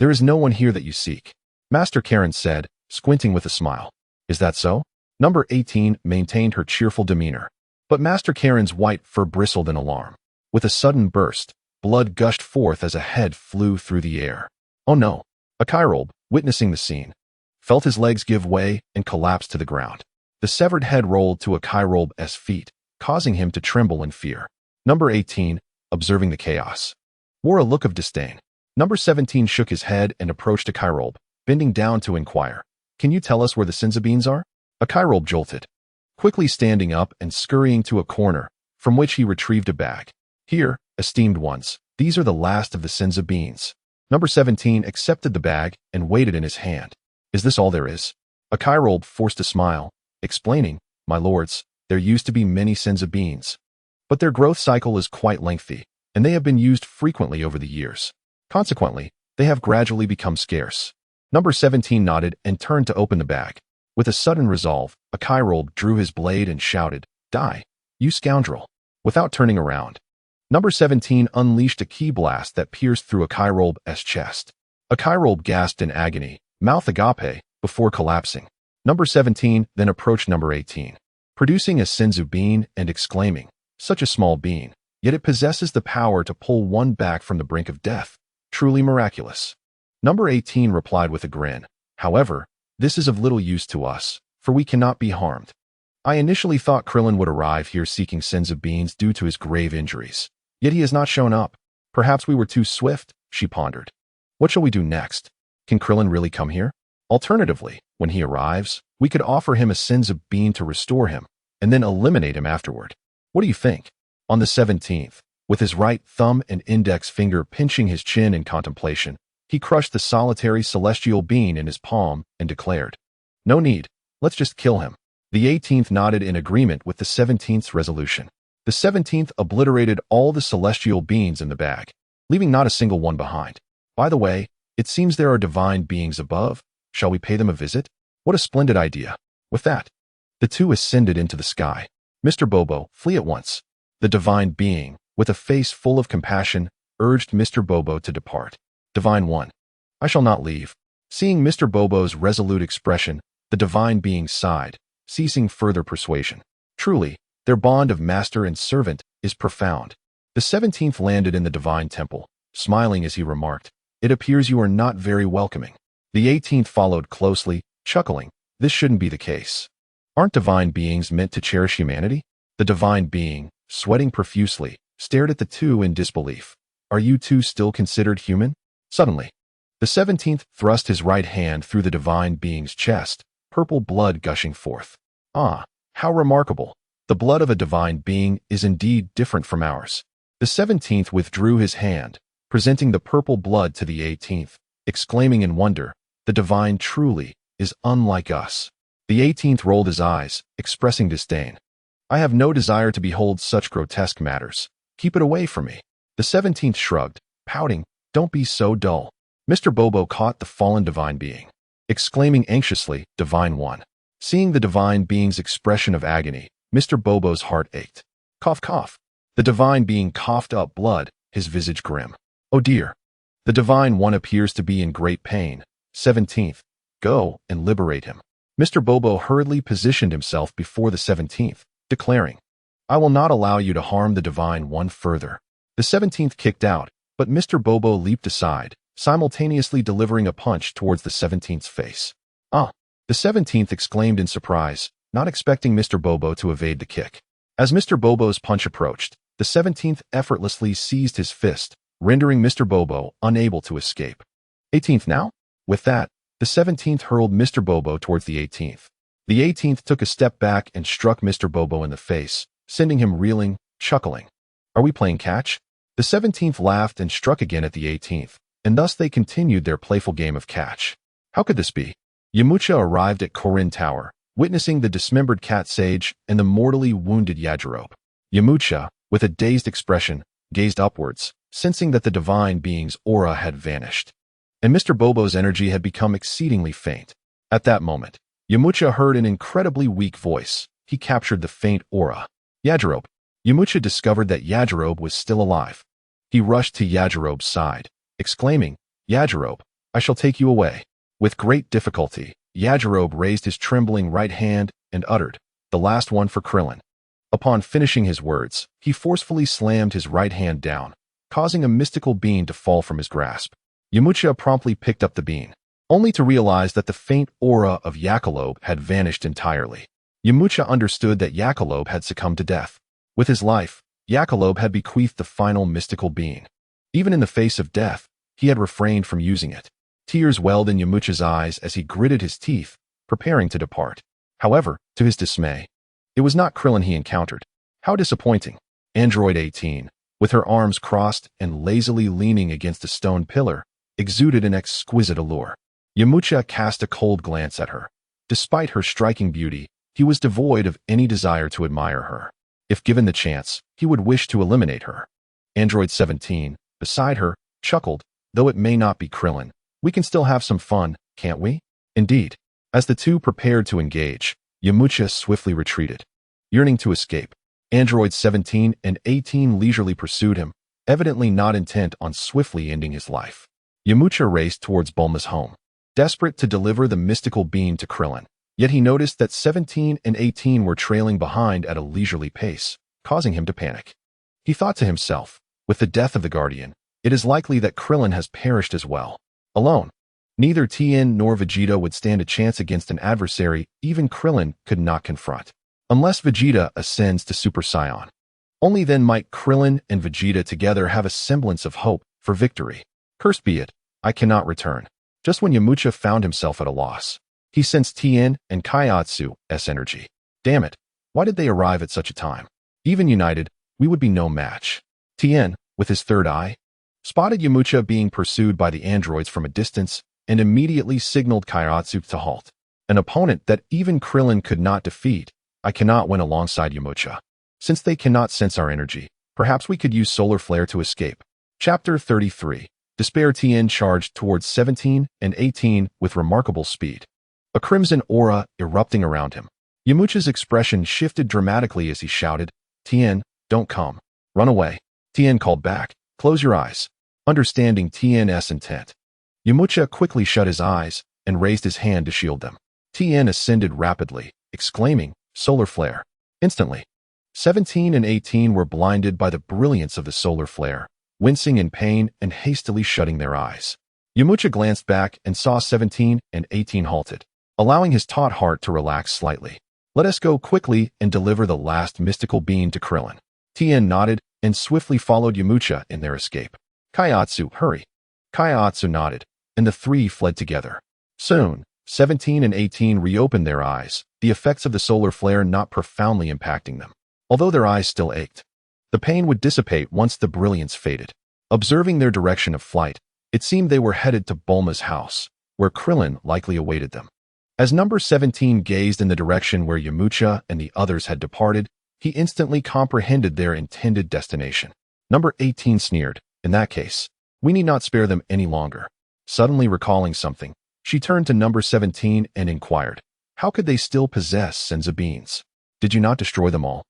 there is no one here that you seek, Master Krillin said, squinting with a smile. Is that so? Number 18 maintained her cheerful demeanor, but Master Krillin's white fur bristled in alarm. With a sudden burst, blood gushed forth as a head flew through the air. Oh no! A Kairob, witnessing the scene, felt his legs give way and collapsed to the ground. The severed head rolled to a Kairob's feet, causing him to tremble in fear. Number 18, observing the chaos, wore a look of disdain. Number 17 shook his head and approached a Kairob, bending down to inquire, can you tell us where the Saibamen are? A Kairob jolted, quickly standing up and scurrying to a corner, from which he retrieved a bag. Here, esteemed ones, these are the last of the Saibamen. Number 17 accepted the bag and weighed it in his hand. Is this all there is? A Kairob forced a smile, explaining, my lords, there used to be many Saibamen, but their growth cycle is quite lengthy, and they have been used frequently over the years. Consequently, they have gradually become scarce. Number 17 nodded and turned to open the bag. With a sudden resolve, a Kairob drew his blade and shouted, die, you scoundrel. Without turning around, Number 17 unleashed a ki blast that pierced through a Kairob's chest. A Kairob gasped in agony, mouth agape, before collapsing. Number 17 then approached Number 18, producing a Saibamen and exclaiming, such a small being, yet it possesses the power to pull one back from the brink of death. Truly miraculous. Number 18 replied with a grin, however, this is of little use to us, for we cannot be harmed. I initially thought Krillin would arrive here seeking Saibamen due to his grave injuries. Yet he has not shown up. Perhaps we were too swift, she pondered. What shall we do next? Can Krillin really come here? Alternatively, when he arrives, we could offer him a Saibamen to restore him, and then eliminate him afterward. What do you think? On the 17th, with his right thumb and index finger pinching his chin in contemplation, he crushed the solitary celestial being in his palm and declared, no need, let's just kill him. The 18th nodded in agreement with the 17th's resolution. The 17th obliterated all the celestial beings in the bag, leaving not a single one behind. By the way, it seems there are divine beings above. Shall we pay them a visit? What a splendid idea. With that, the two ascended into the sky. Mr. Bobo, flee at once. The divine being, with a face full of compassion, urged Mr. Bobo to depart. Divine One, I shall not leave. Seeing Mr. Bobo's resolute expression, the divine being sighed, ceasing further persuasion. Truly, their bond of master and servant is profound. The 17th landed in the divine temple, smiling as he remarked, it appears you are not very welcoming. The 18th followed closely, chuckling, this shouldn't be the case. Aren't divine beings meant to cherish humanity? The divine being, sweating profusely, stared at the two in disbelief. Are you two still considered human? Suddenly, the 17th thrust his right hand through the divine being's chest, purple blood gushing forth. Ah, how remarkable. The blood of a divine being is indeed different from ours. The 17th withdrew his hand, presenting the purple blood to the 18th, exclaiming in wonder, the divine truly is unlike us. The 18th rolled his eyes, expressing disdain. I have no desire to behold such grotesque matters. Keep it away from me. The 17th shrugged, pouting, don't be so dull. Mr. Bobo caught the fallen divine being, exclaiming anxiously, Divine One. Seeing the divine being's expression of agony, Mr. Bobo's heart ached. Cough, cough. The divine being coughed up blood, his visage grim. Oh dear. The divine one appears to be in great pain. 17th. Go and liberate him. Mr. Bobo hurriedly positioned himself before the 17th, declaring, I will not allow you to harm the divine one further. The 17th kicked out, but Mr. Bobo leaped aside, simultaneously delivering a punch towards the 17th's face. Ah! The 17th exclaimed in surprise, not expecting Mr. Bobo to evade the kick. As Mr. Bobo's punch approached, the 17th effortlessly seized his fist, rendering Mr. Bobo unable to escape. 18th now? With that, the 17th hurled Mr. Bobo towards the 18th. The 18th took a step back and struck Mr. Bobo in the face, sending him reeling, chuckling. Are we playing catch? The 17th laughed and struck again at the 18th, and thus they continued their playful game of catch. How could this be? Yamcha arrived at Krillin Tower, witnessing the dismembered cat sage and the mortally wounded Yajirobe. Yamcha, with a dazed expression, gazed upwards, sensing that the divine being's aura had vanished, and Mr. Bobo's energy had become exceedingly faint. At that moment, Yamcha heard an incredibly weak voice. He captured the faint aura. Yajirobe. Yamcha discovered that Yajirobe was still alive. He rushed to Yajirobe's side, exclaiming, Yajirobe, I shall take you away. With great difficulty, Yajirobe raised his trembling right hand and uttered, the last one for Krillin. Upon finishing his words, he forcefully slammed his right hand down, causing a mystical bean to fall from his grasp. Yamcha promptly picked up the bean, only to realize that the faint aura of Yajirobe had vanished entirely. Yamcha understood that Yajirobe had succumbed to death. With his life, Yajirobe had bequeathed the final mystical bean. Even in the face of death, he had refrained from using it. Tears welled in Yamcha's eyes as he gritted his teeth, preparing to depart. However, to his dismay, it was not Krillin he encountered. How disappointing. Android 18, with her arms crossed and lazily leaning against a stone pillar, exuded an exquisite allure. Yamcha cast a cold glance at her. Despite her striking beauty, he was devoid of any desire to admire her. If given the chance, he would wish to eliminate her. Android 17, beside her, chuckled, though it may not be Krillin, we can still have some fun, can't we? Indeed. As the two prepared to engage, Yamcha swiftly retreated. Yearning to escape, Androids 17 and 18 leisurely pursued him, evidently not intent on swiftly ending his life. Yamcha raced towards Bulma's home, desperate to deliver the mystical bean to Krillin. Yet he noticed that 17 and 18 were trailing behind at a leisurely pace, causing him to panic. He thought to himself, with the death of the Guardian, it is likely that Krillin has perished as well. Alone, neither Tien nor Vegeta would stand a chance against an adversary even Krillin could not confront. Unless Vegeta ascends to Super Saiyan. Only then might Krillin and Vegeta together have a semblance of hope for victory. Cursed be it, I cannot return. Just when Yamcha found himself at a loss, he sensed Tien and Kaiatsu's energy. Damn it, why did they arrive at such a time? Even united, we would be no match. Tien, with his third eye, spotted Yamcha being pursued by the androids from a distance and immediately signaled Kaiatsu to halt. An opponent that even Krillin could not defeat. I cannot win alongside Yamcha. Since they cannot sense our energy, perhaps we could use solar flare to escape. Chapter 33. Despair. Tien charged towards 17 and 18 with remarkable speed, a crimson aura erupting around him. Yamcha's expression shifted dramatically as he shouted, Tien, don't come. Run away. Tien called back, close your eyes. Understanding Tien's intent, Yamcha quickly shut his eyes and raised his hand to shield them. Tien ascended rapidly, exclaiming, solar flare. Instantly, 17 and 18 were blinded by the brilliance of the solar flare, wincing in pain and hastily shutting their eyes. Yamcha glanced back and saw 17 and 18 halted, allowing his taut heart to relax slightly. Let us go quickly and deliver the last mystical bean to Krillin. Tien nodded and swiftly followed Yamcha in their escape. Kaiatsu, hurry. Kaiatsu nodded, and the three fled together. Soon, 17 and 18 reopened their eyes, the effects of the solar flare not profoundly impacting them. Although their eyes still ached, the pain would dissipate once the brilliance faded. Observing their direction of flight, it seemed they were headed to Bulma's house, where Krillin likely awaited them. As number 17 gazed in the direction where Yamcha and the others had departed, he instantly comprehended their intended destination. Number 18 sneered, in that case, we need not spare them any longer. Suddenly recalling something, she turned to number 17 and inquired, how could they still possess senzu beans? Did you not destroy them all?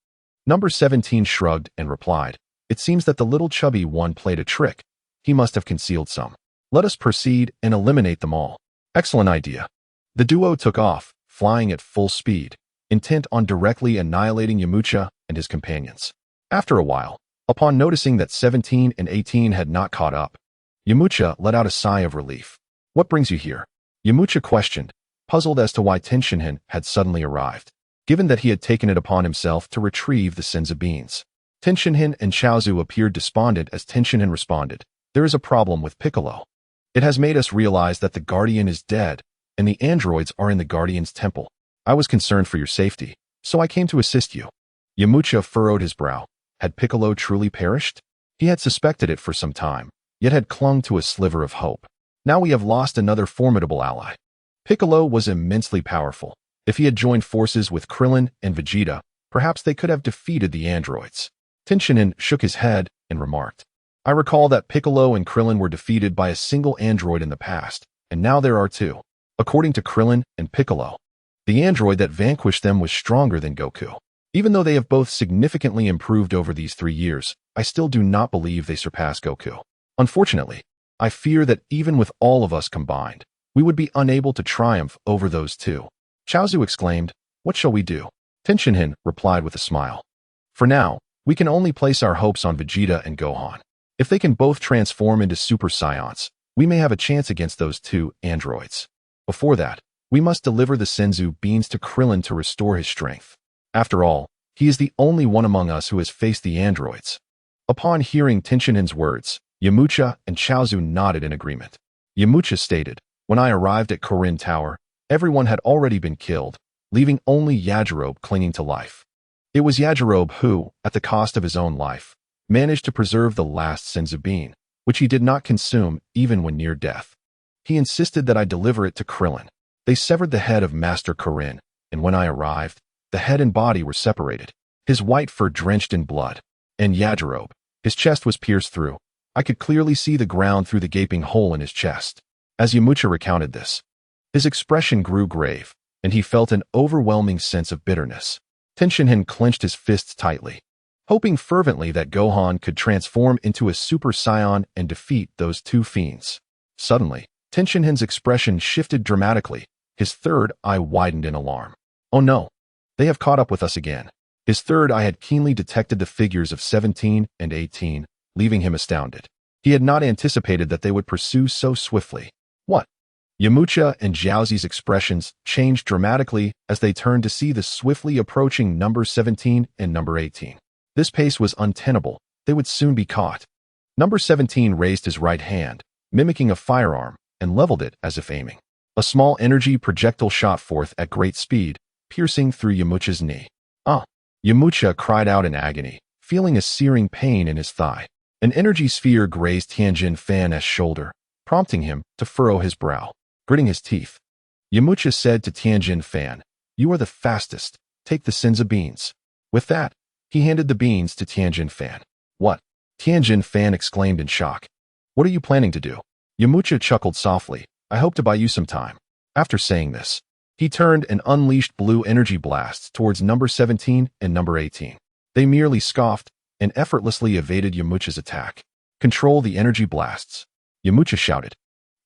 Number 17 shrugged and replied, it seems that the little chubby one played a trick. He must have concealed some. Let us proceed and eliminate them all. Excellent idea. The duo took off, flying at full speed, intent on directly annihilating Yamcha and his companions. After a while, upon noticing that 17 and 18 had not caught up, Yamcha let out a sigh of relief. What brings you here? Yamcha questioned, puzzled as to why Tien had suddenly arrived, given that he had taken it upon himself to retrieve the senzu beans. Tien and Chaozu appeared despondent as Tien responded, there is a problem with Piccolo. It has made us realize that the Guardian is dead, and the androids are in the Guardian's temple. I was concerned for your safety, so I came to assist you. Yamcha furrowed his brow. Had Piccolo truly perished? He had suspected it for some time, yet had clung to a sliver of hope. Now we have lost another formidable ally. Piccolo was immensely powerful. If he had joined forces with Krillin and Vegeta, perhaps they could have defeated the androids. Tien shook his head and remarked, I recall that Piccolo and Krillin were defeated by a single android in the past, and now there are two. According to Krillin and Piccolo, the android that vanquished them was stronger than Goku. Even though they have both significantly improved over these 3 years, I still do not believe they surpass Goku. Unfortunately, I fear that even with all of us combined, we would be unable to triumph over those two. Chaozu exclaimed, What shall we do? Tien replied with a smile. For now, we can only place our hopes on Vegeta and Gohan. If they can both transform into Super Saiyans, we may have a chance against those two androids. Before that, we must deliver the Senzu beans to Krillin to restore his strength. After all, he is the only one among us who has faced the androids. Upon hearing Tien's words, Yamcha and Chaozu nodded in agreement. Yamcha stated, When I arrived at Korin Tower, everyone had already been killed, leaving only Yajirobe clinging to life. It was Yajirobe who, at the cost of his own life, managed to preserve the last Senzu bean, which he did not consume even when near death. He insisted that I deliver it to Krillin. They severed the head of Master Korin, and when I arrived, the head and body were separated, his white fur drenched in blood, and Yajirobe, his chest was pierced through. I could clearly see the ground through the gaping hole in his chest. As Yamcha recounted this, his expression grew grave, and he felt an overwhelming sense of bitterness. Tien clenched his fists tightly, hoping fervently that Gohan could transform into a Super Saiyan and defeat those two fiends. Suddenly, Tien's expression shifted dramatically. His third eye widened in alarm. Oh no! They have caught up with us again. His third eye had keenly detected the figures of 17 and 18, leaving him astounded. He had not anticipated that they would pursue so swiftly. What? Yamcha and Jiaozi's expressions changed dramatically as they turned to see the swiftly approaching number 17 and number 18. This pace was untenable. They would soon be caught. Number 17 raised his right hand, mimicking a firearm, and leveled it as if aiming. A small energy projectile shot forth at great speed, piercing through Yamcha's knee. Ah! Yamcha cried out in agony, feeling a searing pain in his thigh. An energy sphere grazed Tien Fan's shoulder, prompting him to furrow his brow. Gritting his teeth, Yamcha said to Tien Fan, You are the fastest. Take the Senzu beans. With that, he handed the beans to Tien Fan. What? Tien Fan exclaimed in shock. What are you planning to do? Yamcha chuckled softly. I hope to buy you some time. After saying this, he turned and unleashed blue energy blasts towards number 17 and number 18. They merely scoffed and effortlessly evaded Yamcha's attack. Control the energy blasts, Yamcha shouted,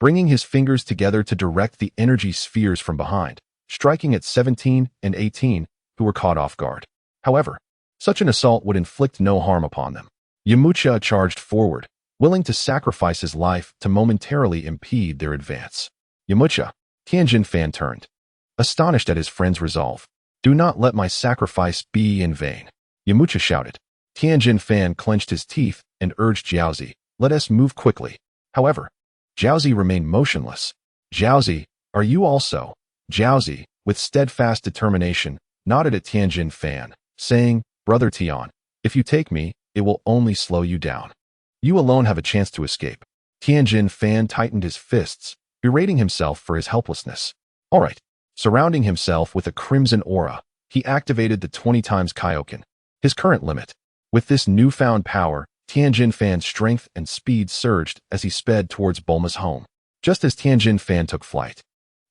bringing his fingers together to direct the energy spheres from behind, striking at 17 and 18, who were caught off guard. However, such an assault would inflict no harm upon them. Yamcha charged forward, willing to sacrifice his life to momentarily impede their advance. Yamcha, Tien Fan turned, astonished at his friend's resolve. Do not let my sacrifice be in vain, Yamcha shouted. Tien Fan clenched his teeth and urged Jiaozi, let us move quickly. However, Jiaozi remained motionless. Jiaozi, are you also? Jiaozi, with steadfast determination, nodded at Tien Fan, saying, Brother Tien, if you take me, it will only slow you down. You alone have a chance to escape. Tien Fan tightened his fists, berating himself for his helplessness. All right. Surrounding himself with a crimson aura, he activated the 20 times Kaioken, his current limit. With this newfound power, Tien Fan's strength and speed surged as he sped towards Bulma's home. Just as Tien Fan took flight,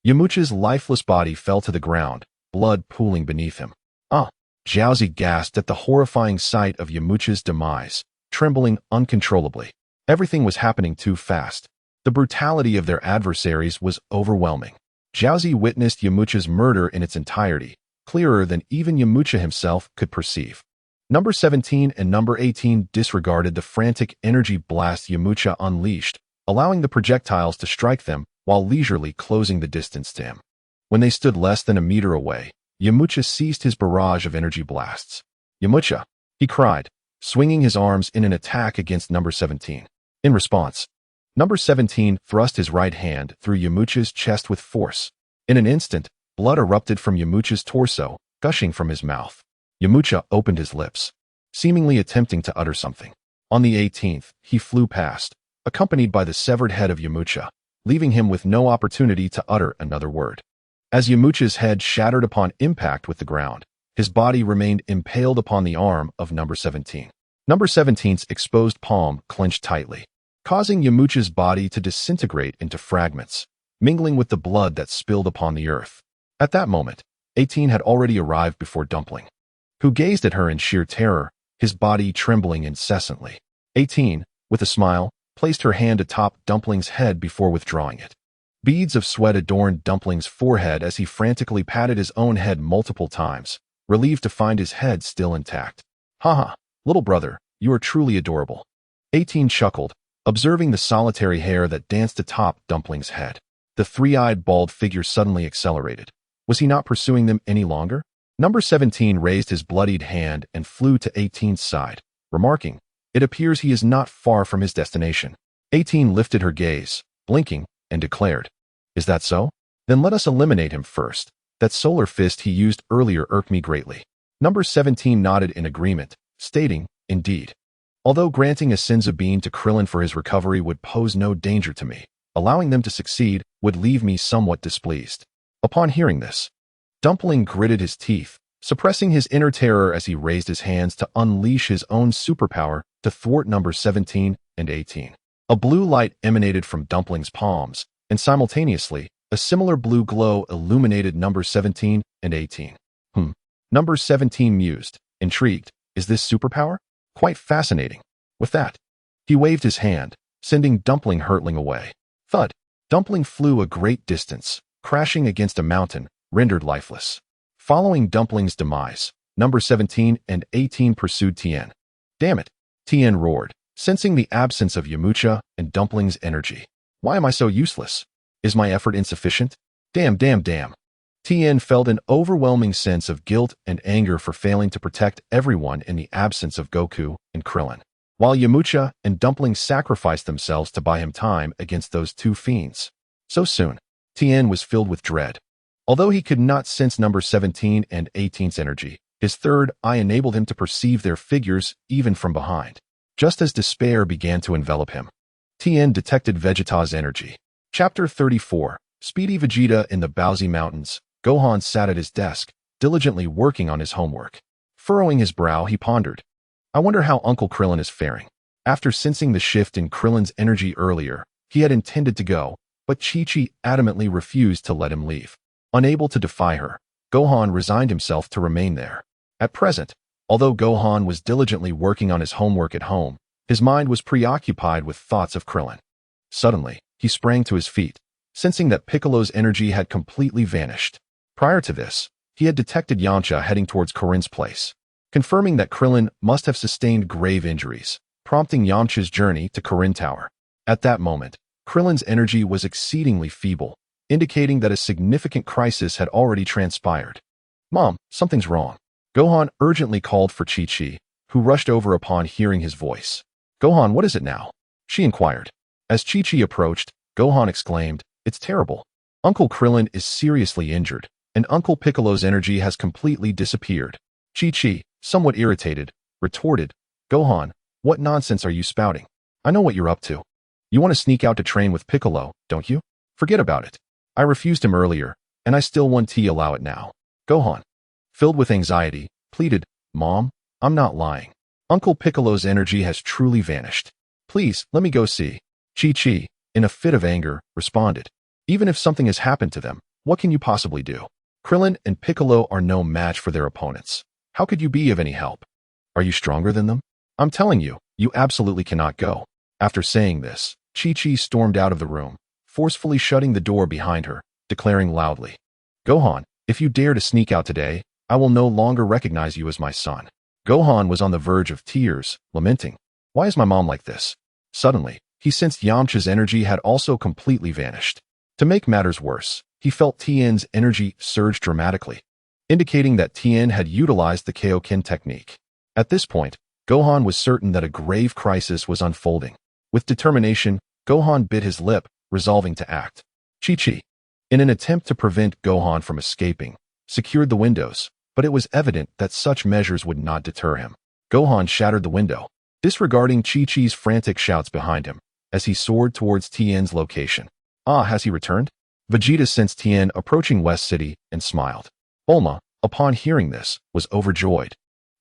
Yamcha's lifeless body fell to the ground, blood pooling beneath him. Ah! Jiaozi gasped at the horrifying sight of Yamcha's demise, trembling uncontrollably. Everything was happening too fast. The brutality of their adversaries was overwhelming. Jiaozi witnessed Yamcha's murder in its entirety, clearer than even Yamcha himself could perceive. Number 17 and number 18 disregarded the frantic energy blast Yamcha unleashed, allowing the projectiles to strike them while leisurely closing the distance to him. When they stood less than a meter away, Yamcha ceased his barrage of energy blasts. Yamcha, he cried, swinging his arms in an attack against number 17. In response, number 17 thrust his right hand through Yamcha's chest with force. In an instant, Blood erupted from Yamcha's torso, gushing from his mouth. Yamcha opened his lips, seemingly attempting to utter something. On the 18th, he flew past, accompanied by the severed head of Yamcha, leaving him with no opportunity to utter another word. As Yamcha's head shattered upon impact with the ground, his body remained impaled upon the arm of number 17. Number 17's exposed palm clenched tightly, causing Yamcha's body to disintegrate into fragments, mingling with the blood that spilled upon the earth. At that moment, 18 had already arrived before Dumpling, who gazed at her in sheer terror, his body trembling incessantly. 18, with a smile, placed her hand atop Dumpling's head before withdrawing it. Beads of sweat adorned Dumpling's forehead as he frantically patted his own head multiple times, relieved to find his head still intact. Haha, little brother, you are truly adorable. 18 chuckled, observing the solitary hair that danced atop Dumpling's head. The three-eyed bald figure suddenly accelerated. Was he not pursuing them any longer? Number 17 raised his bloodied hand and flew to 18's side, remarking, "It appears he is not far from his destination." 18 lifted her gaze, blinking, and declared, "Is that so? Then let us eliminate him first. That solar fist he used earlier irked me greatly." Number 17 nodded in agreement, stating, "Indeed. Although granting a Senzu bean to Krillin for his recovery would pose no danger to me, allowing them to succeed would leave me somewhat displeased." Upon hearing this, Dumpling gritted his teeth, suppressing his inner terror as he raised his hands to unleash his own superpower to thwart number 17 and 18. A blue light emanated from Dumpling's palms, and simultaneously, a similar blue glow illuminated number 17 and 18. Number 17 mused, intrigued. Is this superpower? Quite fascinating. With that, he waved his hand, sending Dumpling hurtling away. Thud! Dumpling flew a great distance, crashing against a mountain, rendered lifeless. Following Dumpling's demise, number 17 and 18 pursued Tien. Damn it! Tien roared, sensing the absence of Yamcha and Dumpling's energy. Why am I so useless? Is my effort insufficient? Damn. Tien felt an overwhelming sense of guilt and anger for failing to protect everyone in the absence of Goku and Krillin, while Yamcha and Dumpling sacrificed themselves to buy him time against those two fiends. So soon, Tien was filled with dread. Although he could not sense number 17 and 18's energy, his third eye enabled him to perceive their figures even from behind. Just as despair began to envelop him, Tien detected Vegeta's energy. Chapter 34, Speedy Vegeta in the Bowsy Mountains. Gohan sat at his desk, diligently working on his homework. Furrowing his brow, he pondered, "I wonder how Uncle Krillin is faring." After sensing the shift in Krillin's energy earlier, he had intended to go, but Chi-Chi adamantly refused to let him leave. Unable to defy her, Gohan resigned himself to remain there. At present, although Gohan was diligently working on his homework at home, his mind was preoccupied with thoughts of Krillin. Suddenly, he sprang to his feet, sensing that Piccolo's energy had completely vanished. Prior to this, he had detected Yamcha heading towards Korin's place, confirming that Krillin must have sustained grave injuries, prompting Yamcha's journey to Korin Tower. At that moment, Krillin's energy was exceedingly feeble, indicating that a significant crisis had already transpired. "Mom, something's wrong." Gohan urgently called for Chi-Chi, who rushed over upon hearing his voice. "Gohan, what is it now?" she inquired. As Chi-Chi approached, Gohan exclaimed, "It's terrible. Uncle Krillin is seriously injured, and Uncle Piccolo's energy has completely disappeared." Chi-Chi, somewhat irritated, retorted, "Gohan, what nonsense are you spouting? I know what you're up to. You want to sneak out to train with Piccolo, don't you? Forget about it. I refused him earlier, and I still want to allow it now." Gohan, filled with anxiety, pleaded, "Mom, I'm not lying. Uncle Piccolo's energy has truly vanished. Please, let me go see." Chi-Chi, in a fit of anger, responded, "Even if something has happened to them, what can you possibly do? Krillin and Piccolo are no match for their opponents. How could you be of any help? Are you stronger than them? I'm telling you, you absolutely cannot go." After saying this, Chi-Chi stormed out of the room, forcefully shutting the door behind her, declaring loudly, "Gohan, if you dare to sneak out today, I will no longer recognize you as my son." Gohan was on the verge of tears, lamenting, "Why is my mom like this?" Suddenly, he sensed Yamcha's energy had also completely vanished. To make matters worse, he felt Tien's energy surge dramatically, indicating that Tien had utilized the Kaioken technique. At this point, Gohan was certain that a grave crisis was unfolding. With determination, Gohan bit his lip, resolving to act. Chi-Chi, in an attempt to prevent Gohan from escaping, secured the windows, but it was evident that such measures would not deter him. Gohan shattered the window, disregarding Chi-Chi's frantic shouts behind him, as he soared towards Tien's location. Ah, has he returned? Vegeta sensed Tien approaching West City and smiled. Bulma, upon hearing this, was overjoyed,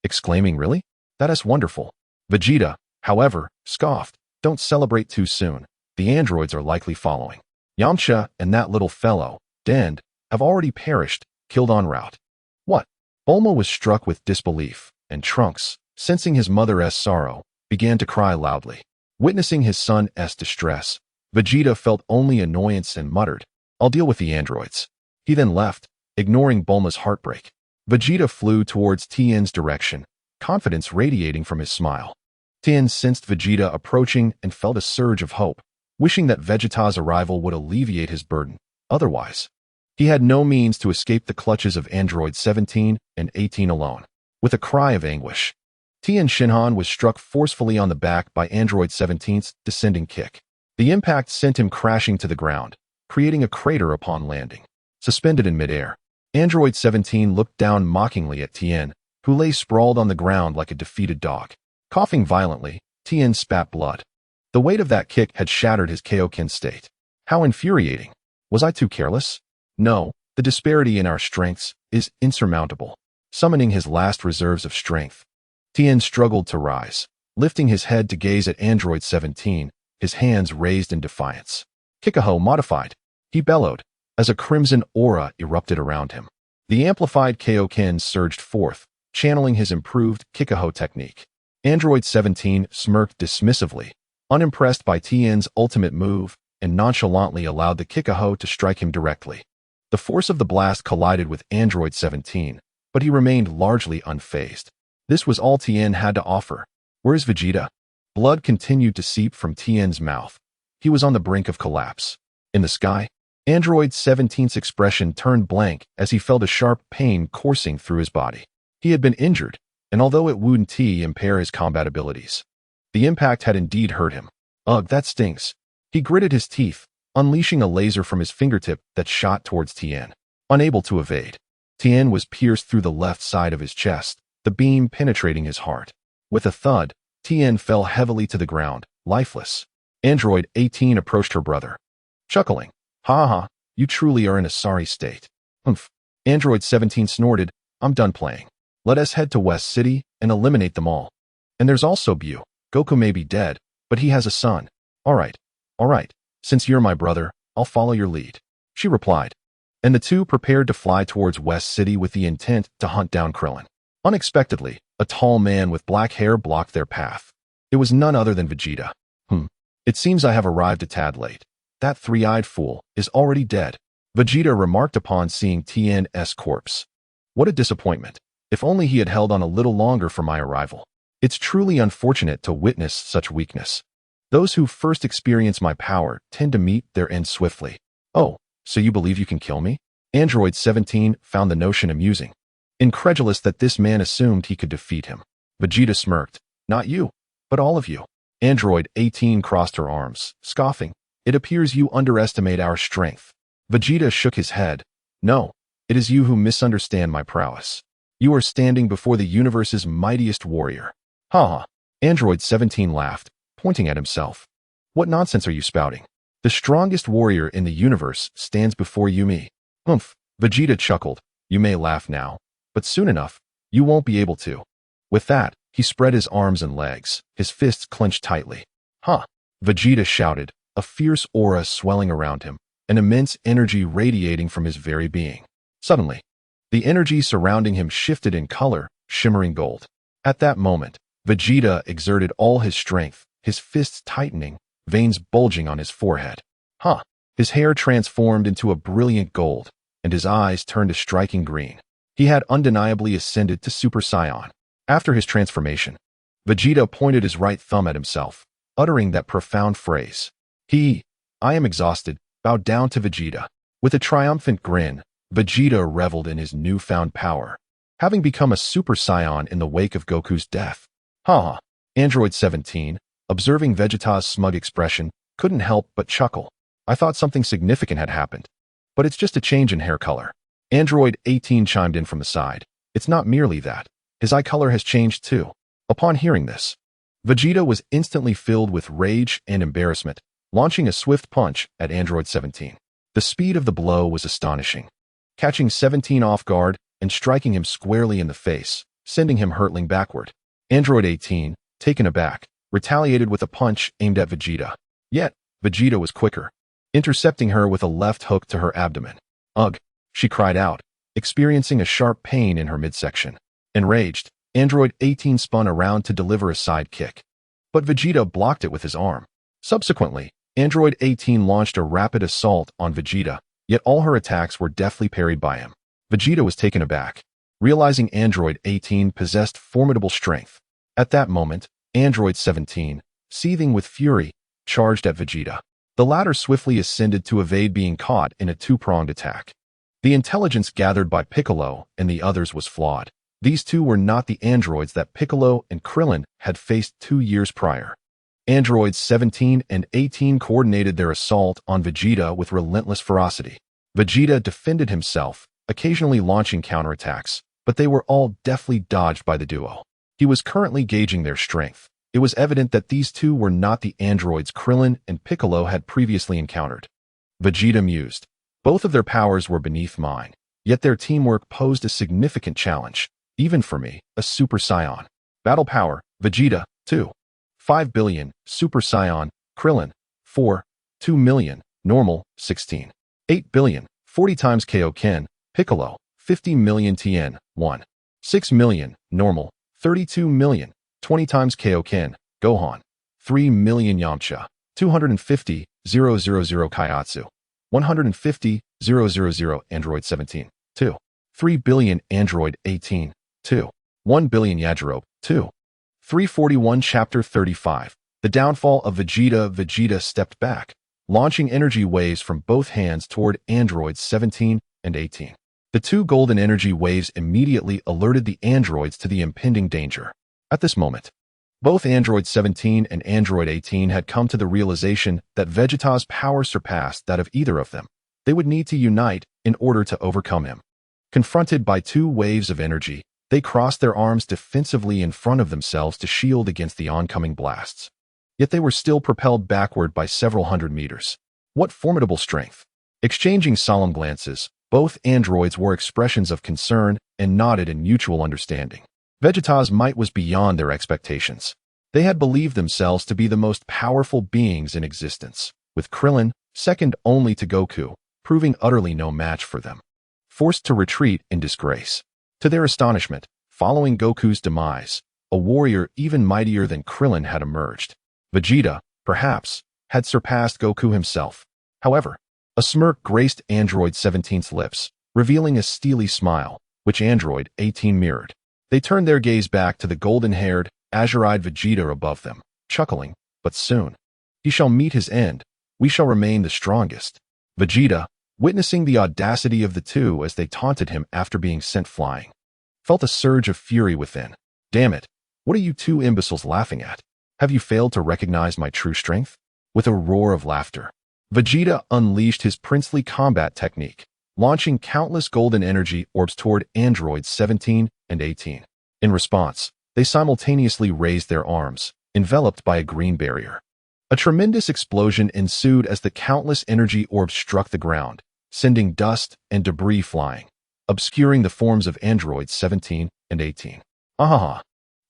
exclaiming, "Really? That is wonderful." Vegeta, however, scoffed, "Don't celebrate too soon. The androids are likely following. Yamcha and that little fellow, Dend, have already perished, killed en route." What? Bulma was struck with disbelief, and Trunks, sensing his mother's sorrow, began to cry loudly. Witnessing his son's distress, Vegeta felt only annoyance and muttered, "I'll deal with the androids." He then left, ignoring Bulma's heartbreak. Vegeta flew towards Tien's direction, confidence radiating from his smile. Tien sensed Vegeta approaching and felt a surge of hope, wishing that Vegeta's arrival would alleviate his burden. Otherwise, he had no means to escape the clutches of Android 17 and 18 alone. With a cry of anguish, Tien Shinhan was struck forcefully on the back by Android 17's descending kick. The impact sent him crashing to the ground, creating a crater upon landing. Suspended in midair, Android 17 looked down mockingly at Tien, who lay sprawled on the ground like a defeated dog. Coughing violently, Tien spat blood. The weight of that kick had shattered his Kaioken state. How infuriating. Was I too careless? No, the disparity in our strengths is insurmountable. Summoning his last reserves of strength, Tien struggled to rise, lifting his head to gaze at Android 17, his hands raised in defiance. Kikaho modified, he bellowed, as a crimson aura erupted around him. The amplified Kaioken surged forth, channeling his improved Kikaho technique. Android 17 smirked dismissively, unimpressed by Tien's ultimate move, and nonchalantly allowed the Kikaho to strike him directly. The force of the blast collided with Android 17, but he remained largely unfazed. This was all Tien had to offer. Where's Vegeta? Blood continued to seep from Tien's mouth. He was on the brink of collapse. In the sky, Android 17's expression turned blank as he felt a sharp pain coursing through his body. He had been injured, and although it wouldn't impair his combat abilities, the impact had indeed hurt him. Ugh, that stings. He gritted his teeth, unleashing a laser from his fingertip that shot towards Tien. Unable to evade, Tien was pierced through the left side of his chest, the beam penetrating his heart. With a thud, Tien fell heavily to the ground, lifeless. Android 18 approached her brother, chuckling. "Ha ha, you truly are in a sorry state." "Humph." Android 17 snorted, "I'm done playing. Let us head to West City and eliminate them all. And there's also Bu. Goku may be dead, but he has a son." All right. Since you're my brother, I'll follow your lead," she replied. And the two prepared to fly towards West City with the intent to hunt down Krillin. Unexpectedly, a tall man with black hair blocked their path. It was none other than Vegeta. It seems I have arrived a tad late. That three-eyed fool is already dead," Vegeta remarked upon seeing Tien's corpse. "What a disappointment. If only he had held on a little longer for my arrival. It's truly unfortunate to witness such weakness. Those who first experience my power tend to meet their end swiftly." "Oh, so you believe you can kill me?" Android 17 found the notion amusing, incredulous that this man assumed he could defeat him. Vegeta smirked. "Not you, but all of you." Android 18 crossed her arms, scoffing. "It appears you underestimate our strength." Vegeta shook his head. "No, it is you who misunderstand my prowess. You are standing before the universe's mightiest warrior." "Ha ha." Android 17 laughed, pointing at himself. "What nonsense are you spouting? The strongest warrior in the universe stands before you, me." "Humph." Vegeta chuckled. "You may laugh now, but soon enough, you won't be able to." With that, he spread his arms and legs, his fists clenched tightly. "Huh!" Vegeta shouted, a fierce aura swelling around him, an immense energy radiating from his very being. Suddenly, the energy surrounding him shifted in color, shimmering gold. At that moment, Vegeta exerted all his strength, his fists tightening, veins bulging on his forehead. Huh! His hair transformed into a brilliant gold, and his eyes turned a striking green. He had undeniably ascended to Super Saiyan. After his transformation, Vegeta pointed his right thumb at himself, uttering that profound phrase. I am exhausted, bowed down to Vegeta. With a triumphant grin, Vegeta reveled in his newfound power, having become a Super Saiyan in the wake of Goku's death. Ha! Android 17, observing Vegeta's smug expression, couldn't help but chuckle. "I thought something significant had happened." But it's just a change in hair color. Android 18 chimed in from the side. It's not merely that. His eye color has changed too. Upon hearing this, Vegeta was instantly filled with rage and embarrassment, launching a swift punch at Android 17. The speed of the blow was astonishing, catching 17 off guard and striking him squarely in the face, sending him hurtling backward. Android 18, taken aback, retaliated with a punch aimed at Vegeta. Yet, Vegeta was quicker, intercepting her with a left hook to her abdomen. Ugh, she cried out, experiencing a sharp pain in her midsection. Enraged, Android 18 spun around to deliver a side kick, but Vegeta blocked it with his arm. Subsequently, Android 18 launched a rapid assault on Vegeta, yet all her attacks were deftly parried by him. Vegeta was taken aback, realizing Android 18 possessed formidable strength. At that moment, Android 17, seething with fury, charged at Vegeta. The latter swiftly ascended to evade being caught in a two-pronged attack. The intelligence gathered by Piccolo and the others was flawed. These two were not the androids that Piccolo and Krillin had faced 2 years prior. Androids 17 and 18 coordinated their assault on Vegeta with relentless ferocity. Vegeta defended himself, occasionally launching counterattacks, but they were all deftly dodged by the duo. He was currently gauging their strength. It was evident that these two were not the androids Krillin and Piccolo had previously encountered. Vegeta mused. Both of their powers were beneath mine, yet their teamwork posed a significant challenge. Even for me, a Super Saiyan. Battle power, Vegeta, 2. 5 billion, Super Saiyan, Krillin, 4. 2 million, normal, 16. 8 billion, 40 times Kaioken, Piccolo, 50 million Tien, 1. 6 million, normal, 32 million, 20 times Kaioken, Gohan, 3 million Yamcha, 250, 000 Kaiatsu, 150, 000 Android 17, 2. 3 billion Android 18, 2. 1 billion Yajirobe, 2. 341 Chapter 35. The downfall of Vegeta. Vegeta stepped back, launching energy waves from both hands toward androids 17 and 18. The two golden energy waves immediately alerted the androids to the impending danger. At this moment, both Android 17 and Android 18 had come to the realization that Vegeta's power surpassed that of either of them. They would need to unite in order to overcome him. Confronted by two waves of energy, they crossed their arms defensively in front of themselves to shield against the oncoming blasts. Yet they were still propelled backward by several hundred meters. What formidable strength! Exchanging solemn glances, both androids wore expressions of concern and nodded in mutual understanding. Vegeta's might was beyond their expectations. They had believed themselves to be the most powerful beings in existence, with Krillin, second only to Goku, proving utterly no match for them. Forced to retreat in disgrace. To their astonishment, following Goku's demise, a warrior even mightier than Krillin had emerged. Vegeta, perhaps, had surpassed Goku himself. However, a smirk graced Android 17's lips, revealing a steely smile, which Android 18 mirrored. They turned their gaze back to the golden-haired, azure-eyed Vegeta above them, chuckling, but soon. He shall meet his end. We shall remain the strongest. Vegeta, witnessing the audacity of the two as they taunted him after being sent flying, felt a surge of fury within. Damn it, what are you two imbeciles laughing at? Have you failed to recognize my true strength? With a roar of laughter, Vegeta unleashed his princely combat technique, launching countless golden energy orbs toward androids 17 and 18. In response, they simultaneously raised their arms, enveloped by a green barrier. A tremendous explosion ensued as the countless energy orbs struck the ground, sending dust and debris flying, obscuring the forms of androids 17 and 18. Ahaha!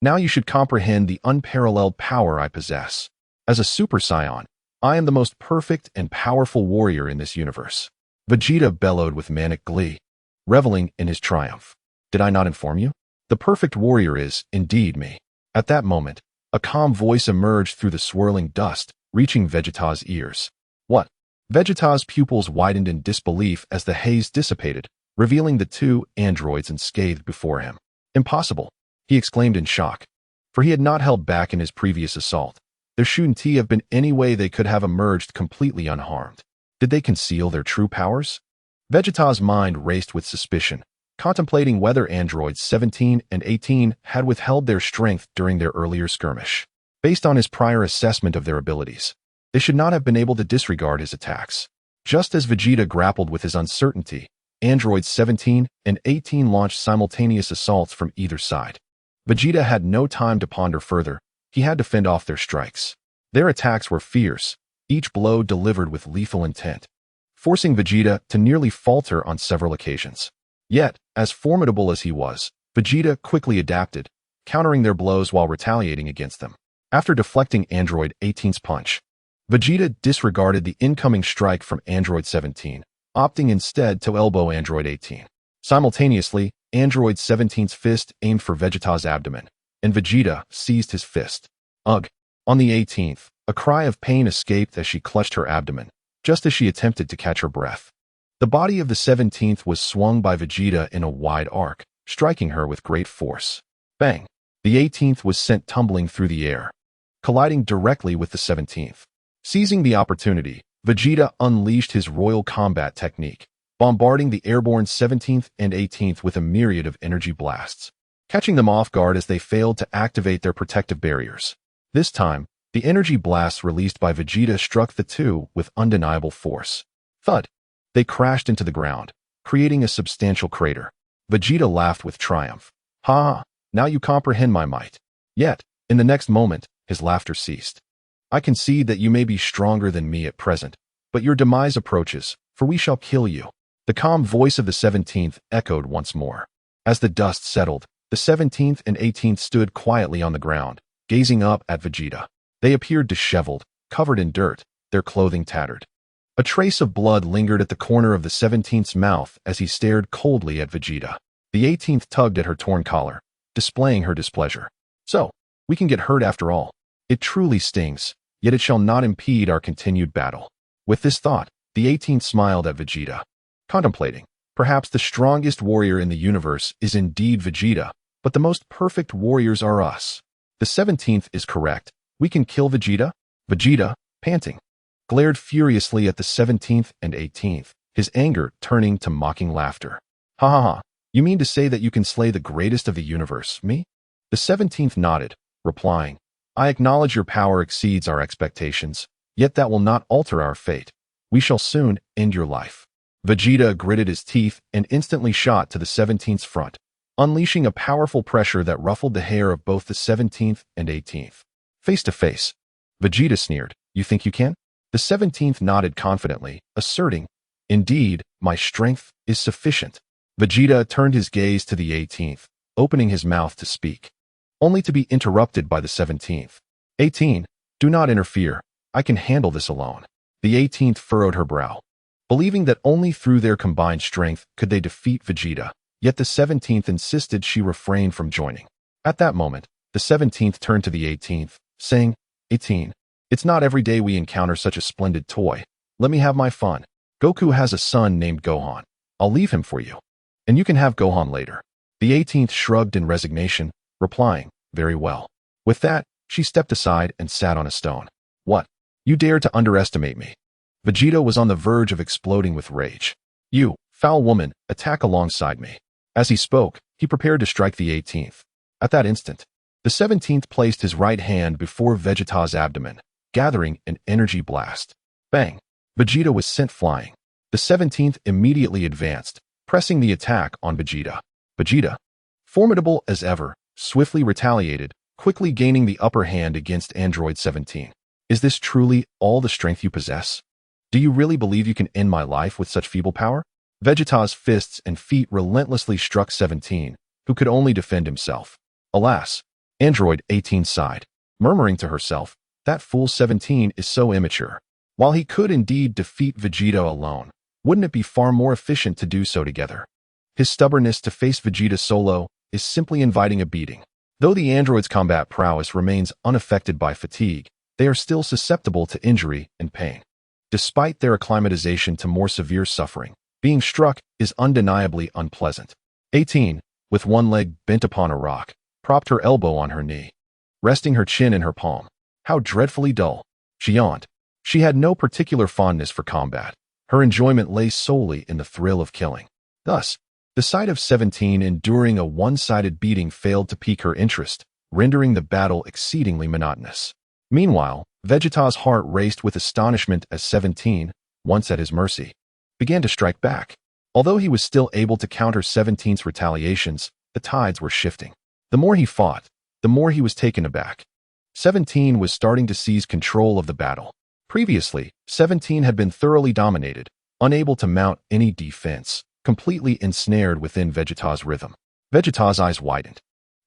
Now you should comprehend the unparalleled power I possess. As a Super Saiyan, I am the most perfect and powerful warrior in this universe. Vegeta bellowed with manic glee, reveling in his triumph. Did I not inform you? The perfect warrior is, indeed, me. At that moment, a calm voice emerged through the swirling dust, reaching Vegeta's ears. What? Vegeta's pupils widened in disbelief as the haze dissipated, revealing the two androids unscathed before him. Impossible, he exclaimed in shock, for he had not held back in his previous assault. There shouldn't have been any way they could have emerged completely unharmed. Did they conceal their true powers? Vegeta's mind raced with suspicion, contemplating whether androids 17 and 18 had withheld their strength during their earlier skirmish. Based on his prior assessment of their abilities, they should not have been able to disregard his attacks. Just as Vegeta grappled with his uncertainty, androids 17 and 18 launched simultaneous assaults from either side. Vegeta had no time to ponder further. He had to fend off their strikes. Their attacks were fierce, each blow delivered with lethal intent, forcing Vegeta to nearly falter on several occasions. Yet, as formidable as he was, Vegeta quickly adapted, countering their blows while retaliating against them. After deflecting Android 18's punch, Vegeta disregarded the incoming strike from Android 17, opting instead to elbow Android 18. Simultaneously, Android 17's fist aimed for Vegeta's abdomen, and Vegeta seized his fist. Ugh! On the 18th, a cry of pain escaped as she clutched her abdomen, just as she attempted to catch her breath. The body of the 17th was swung by Vegeta in a wide arc, striking her with great force. Bang! The 18th was sent tumbling through the air, colliding directly with the 17th. Seizing the opportunity, Vegeta unleashed his royal combat technique, bombarding the airborne 17th and 18th with a myriad of energy blasts, catching them off guard as they failed to activate their protective barriers. This time, the energy blasts released by Vegeta struck the two with undeniable force. Thud! They crashed into the ground, creating a substantial crater. Vegeta laughed with triumph. Ha ha! Now you comprehend my might. Yet, in the next moment, his laughter ceased. I concede that you may be stronger than me at present, but your demise approaches, for we shall kill you. The calm voice of the 17th echoed once more. As the dust settled, the 17th and 18th stood quietly on the ground, gazing up at Vegeta. They appeared disheveled, covered in dirt, their clothing tattered. A trace of blood lingered at the corner of the 17th's mouth as he stared coldly at Vegeta. The 18th tugged at her torn collar, displaying her displeasure. So, we can get hurt after all. It truly stings, yet it shall not impede our continued battle. With this thought, the 18th smiled at Vegeta, contemplating. Perhaps the strongest warrior in the universe is indeed Vegeta, but the most perfect warriors are us. The 17th is correct. We can kill Vegeta? Vegeta, panting, glared furiously at the 17th and 18th, his anger turning to mocking laughter. Ha ha ha, you mean to say that you can slay the greatest of the universe, me? The 17th nodded, replying, I acknowledge your power exceeds our expectations, yet that will not alter our fate. We shall soon end your life. Vegeta gritted his teeth and instantly shot to the 17th's front, unleashing a powerful pressure that ruffled the hair of both the 17th and 18th. Face to face, Vegeta sneered, you think you can? The 17th nodded confidently, asserting, indeed, my strength is sufficient. Vegeta turned his gaze to the 18th, opening his mouth to speak, only to be interrupted by the 17th. 18, do not interfere. I can handle this alone. The 18th furrowed her brow, believing that only through their combined strength could they defeat Vegeta, yet the 17th insisted she refrain from joining. At that moment, the 17th turned to the 18th, saying, 18, it's not every day we encounter such a splendid toy. Let me have my fun. Goku has a son named Gohan. I'll leave him for you. And you can have Gohan later. The 18th shrugged in resignation, replying, very well. With that, she stepped aside and sat on a stone. What? You dare to underestimate me? Vegeta was on the verge of exploding with rage. You, foul woman, attack alongside me. As he spoke, he prepared to strike the 18th. At that instant, the 17th placed his right hand before Vegeta's abdomen, gathering an energy blast. Bang! Vegeta was sent flying. The 17th immediately advanced, pressing the attack on Vegeta. Vegeta, formidable as ever, swiftly retaliated, quickly gaining the upper hand against Android 17. Is this truly all the strength you possess? Do you really believe you can end my life with such feeble power? Vegeta's fists and feet relentlessly struck 17, who could only defend himself. Alas, Android 18 sighed, murmuring to herself, that fool 17 is so immature. While he could indeed defeat Vegeta alone, wouldn't it be far more efficient to do so together? His stubbornness to face Vegeta solo is simply inviting a beating. Though the android's combat prowess remains unaffected by fatigue, they are still susceptible to injury and pain. Despite their acclimatization to more severe suffering, being struck is undeniably unpleasant. 18, with one leg bent upon a rock, propped her elbow on her knee, resting her chin in her palm. How dreadfully dull. She yawned. She had no particular fondness for combat. Her enjoyment lay solely in the thrill of killing. Thus, the sight of 17 enduring a one-sided beating failed to pique her interest, rendering the battle exceedingly monotonous. Meanwhile, Vegeta's heart raced with astonishment as 17, once at his mercy, began to strike back. Although he was still able to counter 17's retaliations, the tides were shifting. The more he fought, the more he was taken aback. 17 was starting to seize control of the battle. Previously, 17 had been thoroughly dominated, unable to mount any defense, completely ensnared within Vegeta's rhythm. Vegeta's eyes widened.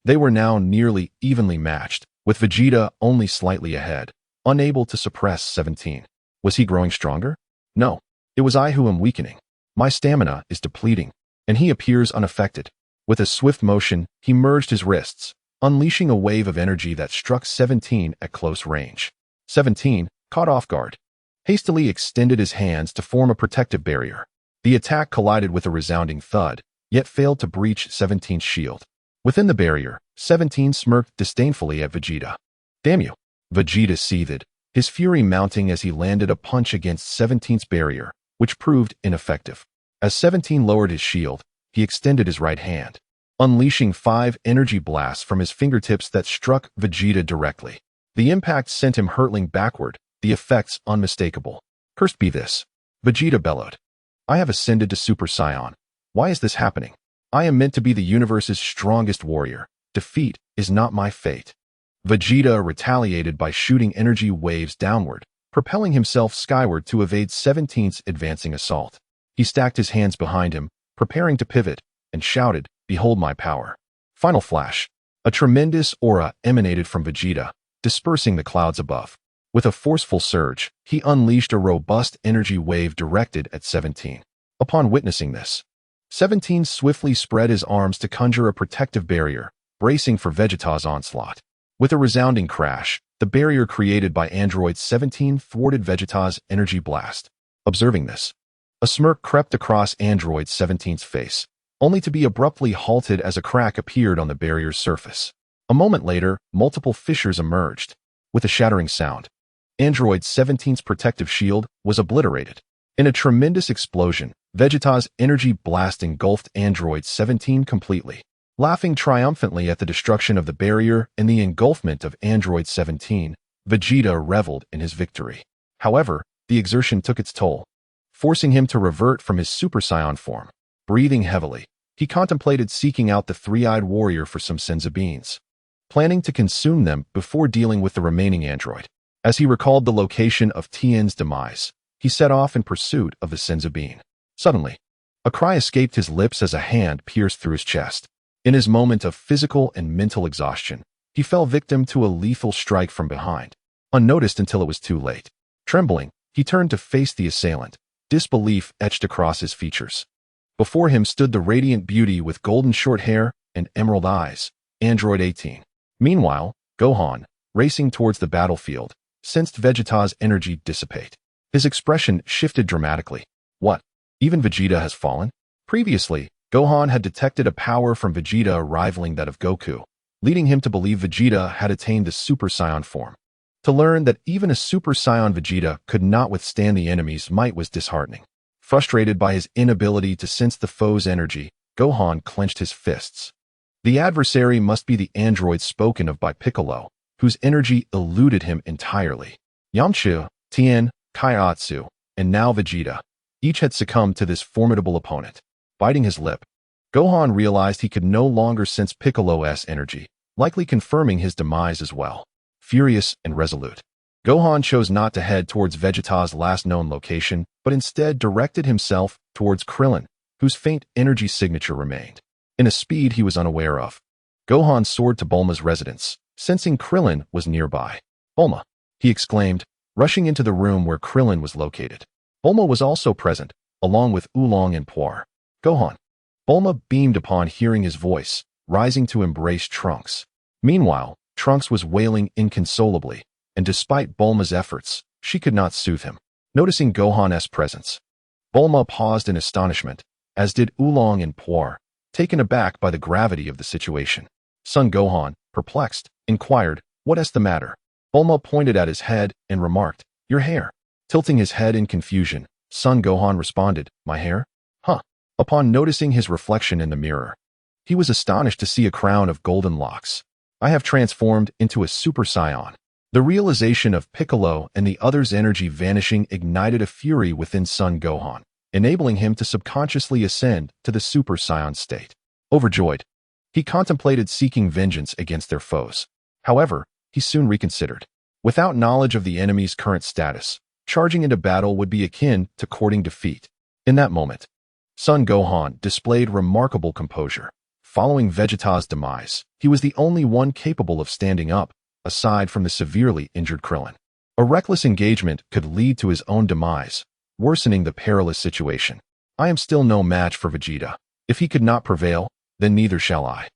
They were now nearly evenly matched, with Vegeta only slightly ahead, unable to suppress 17. Was he growing stronger? No. It was I who am weakening. My stamina is depleting, and he appears unaffected. With a swift motion, he merged his wrists, unleashing a wave of energy that struck 17 at close range. 17, caught off guard, hastily extended his hands to form a protective barrier. The attack collided with a resounding thud, yet failed to breach 17's shield. Within the barrier, 17 smirked disdainfully at Vegeta. Damn you! Vegeta seethed, his fury mounting as he landed a punch against 17's barrier, which proved ineffective. As 17 lowered his shield, he extended his right hand, unleashing 5 energy blasts from his fingertips that struck Vegeta directly. The impact sent him hurtling backward, the effects unmistakable. Cursed be this! Vegeta bellowed. I have ascended to Super Saiyan. Why is this happening? I am meant to be the universe's strongest warrior. Defeat is not my fate. Vegeta retaliated by shooting energy waves downward, propelling himself skyward to evade 17's advancing assault. He stacked his hands behind him, preparing to pivot, and shouted, "Behold my power." Final flash. A tremendous aura emanated from Vegeta, dispersing the clouds above. With a forceful surge, he unleashed a robust energy wave directed at 17. Upon witnessing this, 17 swiftly spread his arms to conjure a protective barrier, bracing for Vegeta's onslaught. With a resounding crash, the barrier created by Android 17 thwarted Vegeta's energy blast. Observing this, a smirk crept across Android 17's face, only to be abruptly halted as a crack appeared on the barrier's surface. A moment later, multiple fissures emerged. With a shattering sound, Android 17's protective shield was obliterated. In a tremendous explosion, Vegeta's energy blast engulfed Android 17 completely. Laughing triumphantly at the destruction of the barrier and the engulfment of Android 17, Vegeta reveled in his victory. However, the exertion took its toll, forcing him to revert from his Super Saiyan form. Breathing heavily, he contemplated seeking out the three-eyed warrior for some senzu beans, planning to consume them before dealing with the remaining android. As he recalled the location of Tien's demise, he set off in pursuit of the senzu bean. Suddenly, a cry escaped his lips as a hand pierced through his chest. In his moment of physical and mental exhaustion, he fell victim to a lethal strike from behind, unnoticed until it was too late. Trembling, he turned to face the assailant, disbelief etched across his features. Before him stood the radiant beauty with golden short hair and emerald eyes, Android 18. Meanwhile, Gohan, racing towards the battlefield, sensed Vegeta's energy dissipate. His expression shifted dramatically. What? Even Vegeta has fallen? Previously, Gohan had detected a power from Vegeta rivaling that of Goku, leading him to believe Vegeta had attained the Super Saiyan form. To learn that even a Super Saiyan Vegeta could not withstand the enemy's might was disheartening. Frustrated by his inability to sense the foe's energy, Gohan clenched his fists. The adversary must be the android spoken of by Piccolo, whose energy eluded him entirely. Yamcha, Tien, Kaiatsu, and now Vegeta, each had succumbed to this formidable opponent. Biting his lip, Gohan realized he could no longer sense Piccolo's energy, likely confirming his demise as well. Furious and resolute, Gohan chose not to head towards Vegeta's last known location, but instead directed himself towards Krillin, whose faint energy signature remained. In a speed he was unaware of, Gohan soared to Bulma's residence, sensing Krillin was nearby. "Bulma!" he exclaimed, rushing into the room where Krillin was located. Bulma was also present, along with Oolong and Puar. "Gohan!" Bulma beamed upon hearing his voice, rising to embrace Trunks. Meanwhile, Trunks was wailing inconsolably, and despite Bulma's efforts, she could not soothe him. Noticing Gohan's presence, Bulma paused in astonishment, as did Oolong and Puar, taken aback by the gravity of the situation. Son Gohan, perplexed, inquired, "What is the matter?" Bulma pointed at his head and remarked, "Your hair." Tilting his head in confusion, Son Gohan responded, "My hair? Huh." Upon noticing his reflection in the mirror, he was astonished to see a crown of golden locks. "I have transformed into a Super Saiyan." The realization of Piccolo and the other's energy vanishing ignited a fury within Son Gohan, enabling him to subconsciously ascend to the Super Saiyan state. Overjoyed, he contemplated seeking vengeance against their foes. However, he soon reconsidered. Without knowledge of the enemy's current status, charging into battle would be akin to courting defeat. In that moment, Son Gohan displayed remarkable composure. Following Vegeta's demise, he was the only one capable of standing up, aside from the severely injured Krillin. A reckless engagement could lead to his own demise, worsening the perilous situation. I am still no match for Vegeta. If he could not prevail, then neither shall I.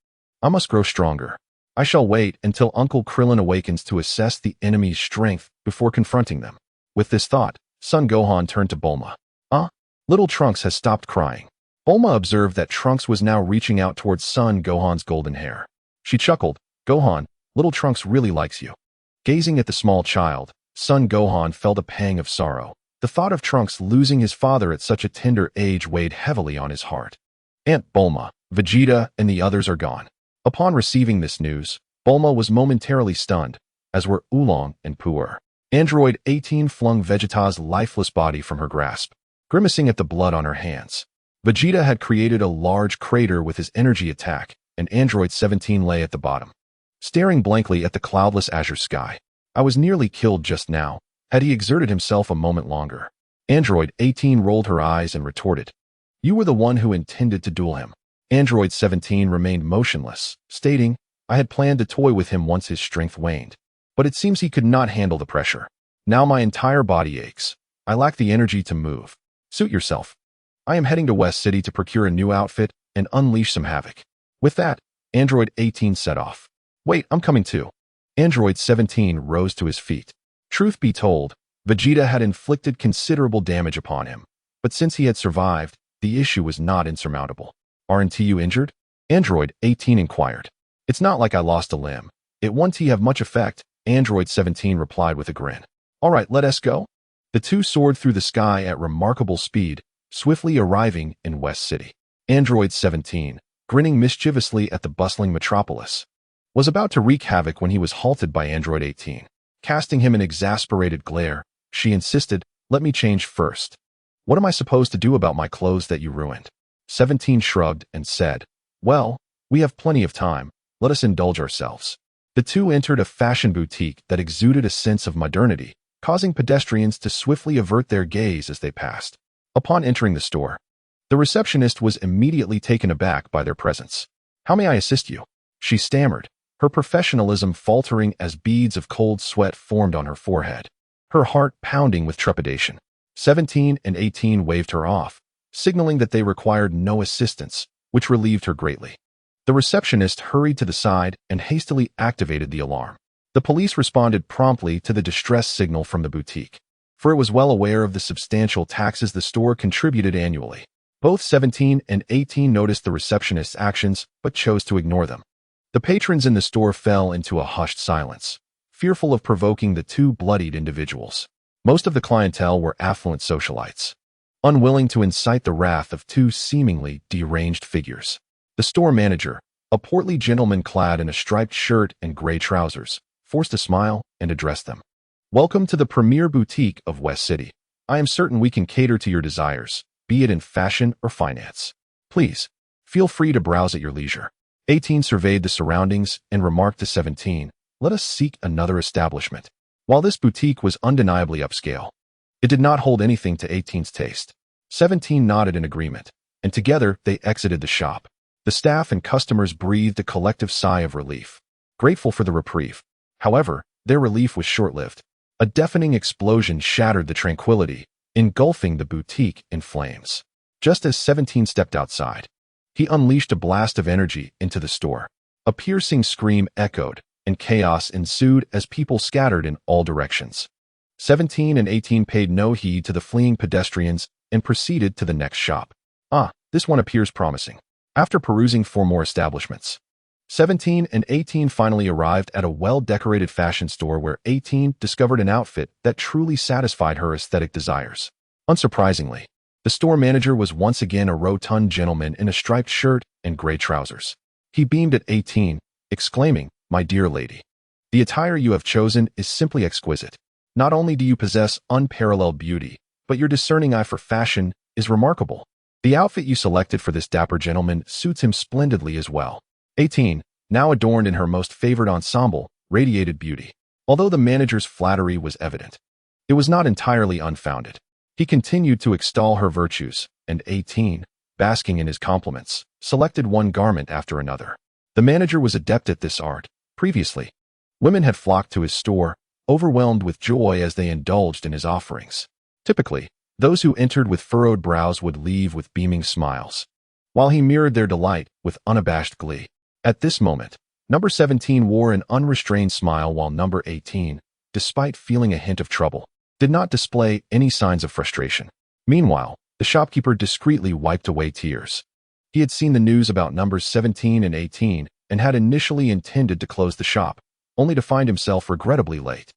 I must grow stronger. I shall wait until Uncle Krillin awakens to assess the enemy's strength before confronting them. With this thought, Son Gohan turned to Bulma. Little Trunks has stopped crying. Bulma observed that Trunks was now reaching out towards Son Gohan's golden hair. She chuckled, Gohan, little Trunks really likes you. Gazing at the small child, Son Gohan felt a pang of sorrow. The thought of Trunks losing his father at such a tender age weighed heavily on his heart. Aunt Bulma, Vegeta, and the others are gone. Upon receiving this news, Bulma was momentarily stunned, as were Oolong and Puer. Android 18 flung Vegeta's lifeless body from her grasp, grimacing at the blood on her hands. Vegeta had created a large crater with his energy attack, and Android 17 lay at the bottom, staring blankly at the cloudless azure sky. I was nearly killed just now, had he exerted himself a moment longer. Android 18 rolled her eyes and retorted, You were the one who intended to duel him. Android 17 remained motionless, stating, I had planned to toy with him once his strength waned. But it seems he could not handle the pressure. Now my entire body aches. I lack the energy to move. Suit yourself. I am heading to West City to procure a new outfit and unleash some havoc. With that, Android 18 set off. Wait, I'm coming too. Android 17 rose to his feet. Truth be told, Vegeta had inflicted considerable damage upon him, but since he had survived, the issue was not insurmountable. Aren't you injured? Android 18 inquired. It's not like I lost a limb. It won't have much effect, Android 17 replied with a grin. All right, let us go. The two soared through the sky at remarkable speed, swiftly arriving in West City. Android 17, grinning mischievously at the bustling metropolis, was about to wreak havoc when he was halted by Android 18. Casting him an exasperated glare, she insisted, Let me change first. What am I supposed to do about my clothes that you ruined? 17 shrugged and said, Well, we have plenty of time. Let us indulge ourselves. The two entered a fashion boutique that exuded a sense of modernity, causing pedestrians to swiftly avert their gaze as they passed. Upon entering the store, the receptionist was immediately taken aback by their presence. How may I assist you? She stammered, her professionalism faltering as beads of cold sweat formed on her forehead, her heart pounding with trepidation. 17 and 18 waved her off, signaling that they required no assistance, which relieved her greatly. The receptionist hurried to the side and hastily activated the alarm. The police responded promptly to the distress signal from the boutique, for it was well aware of the substantial taxes the store contributed annually. Both 17 and 18 noticed the receptionist's actions, but chose to ignore them. The patrons in the store fell into a hushed silence, fearful of provoking the two bloodied individuals. Most of the clientele were affluent socialites, unwilling to incite the wrath of two seemingly deranged figures. The store manager, a portly gentleman clad in a striped shirt and gray trousers, forced a smile and addressed them. Welcome to the premier boutique of West City. I am certain we can cater to your desires, be it in fashion or finance. Please, feel free to browse at your leisure. 18 surveyed the surroundings and remarked to 17, Let us seek another establishment. While this boutique was undeniably upscale, it did not hold anything to 18's taste. 17 nodded in agreement, and together they exited the shop. The staff and customers breathed a collective sigh of relief, grateful for the reprieve. However, their relief was short-lived. A deafening explosion shattered the tranquility, engulfing the boutique in flames. Just as 17 stepped outside, he unleashed a blast of energy into the store. A piercing scream echoed, and chaos ensued as people scattered in all directions. 17 and 18 paid no heed to the fleeing pedestrians and proceeded to the next shop. This one appears promising. After perusing 4 more establishments, 17 and 18 finally arrived at a well-decorated fashion store where 18 discovered an outfit that truly satisfied her aesthetic desires. Unsurprisingly, the store manager was once again a rotund gentleman in a striped shirt and gray trousers. He beamed at 18, exclaiming, My dear lady, The attire you have chosen is simply exquisite. Not only do you possess unparalleled beauty, but your discerning eye for fashion is remarkable. The outfit you selected for this dapper gentleman suits him splendidly as well. 18, now adorned in her most favored ensemble, radiated beauty. Although the manager's flattery was evident, it was not entirely unfounded. He continued to extol her virtues, and 18, basking in his compliments, selected one garment after another. The manager was adept at this art. Previously, women had flocked to his store, overwhelmed with joy as they indulged in his offerings. Typically, those who entered with furrowed brows would leave with beaming smiles, while he mirrored their delight with unabashed glee. At this moment, number 17 wore an unrestrained smile while number 18, despite feeling a hint of trouble, did not display any signs of frustration. Meanwhile, the shopkeeper discreetly wiped away tears. He had seen the news about numbers 17 and 18 and had initially intended to close the shop, only to find himself regrettably late.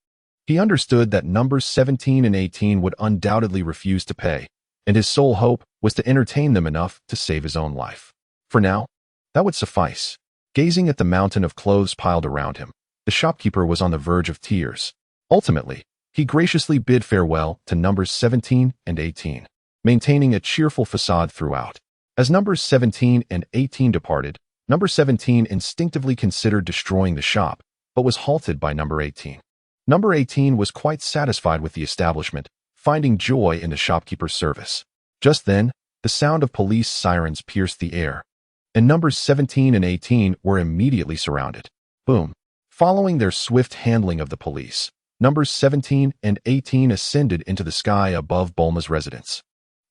He understood that numbers 17 and 18 would undoubtedly refuse to pay, and his sole hope was to entertain them enough to save his own life. For now, that would suffice. Gazing at the mountain of clothes piled around him, the shopkeeper was on the verge of tears. Ultimately, he graciously bid farewell to numbers 17 and 18, maintaining a cheerful facade throughout. As numbers 17 and 18 departed, number 17 instinctively considered destroying the shop, but was halted by number 18. Number 18 was quite satisfied with the establishment, finding joy in the shopkeeper's service. Just then, the sound of police sirens pierced the air, and numbers 17 and 18 were immediately surrounded. Boom. Following their swift handling of the police, numbers 17 and 18 ascended into the sky above Bulma's residence.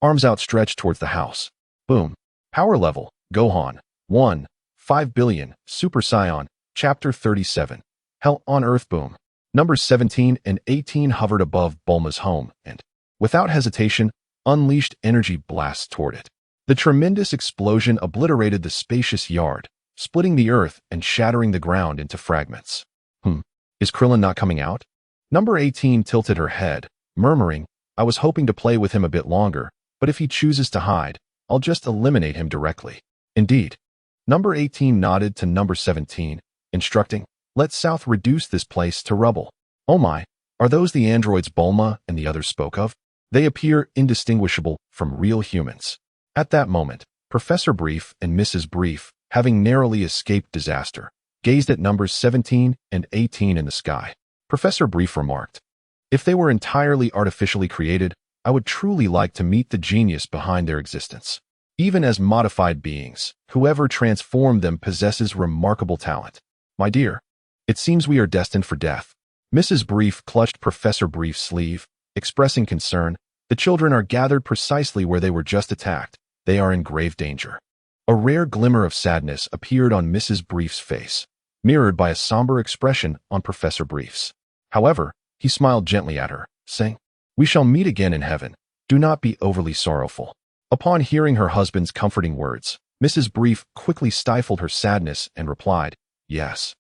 Arms outstretched towards the house. Boom. Power level, Gohan, 1, 5 billion, Super Saiyan, Chapter 37. Hell on Earth. Boom. Numbers 17 and 18 hovered above Bulma's home and, without hesitation, unleashed energy blasts toward it. The tremendous explosion obliterated the spacious yard, splitting the earth and shattering the ground into fragments. Is Krillin not coming out? Number 18 tilted her head, murmuring, I was hoping to play with him a bit longer, but if he chooses to hide, I'll just eliminate him directly. Indeed. Number 18 nodded to number 17, instructing, let South reduce this place to rubble. Oh my, are those the androids Bulma and the others spoke of? They appear indistinguishable from real humans. At that moment, Professor Brief and Mrs. Brief, having narrowly escaped disaster, gazed at numbers 17 and 18 in the sky. Professor Brief remarked, if they were entirely artificially created, I would truly like to meet the genius behind their existence. Even as modified beings, whoever transformed them possesses remarkable talent. My dear, it seems we are destined for death. Mrs. Brief clutched Professor Brief's sleeve, expressing concern. The children are gathered precisely where they were just attacked. They are in grave danger. A rare glimmer of sadness appeared on Mrs. Brief's face, mirrored by a somber expression on Professor Brief's. However, he smiled gently at her, saying, we shall meet again in heaven. Do not be overly sorrowful. Upon hearing her husband's comforting words, Mrs. Brief quickly stifled her sadness and replied, yes.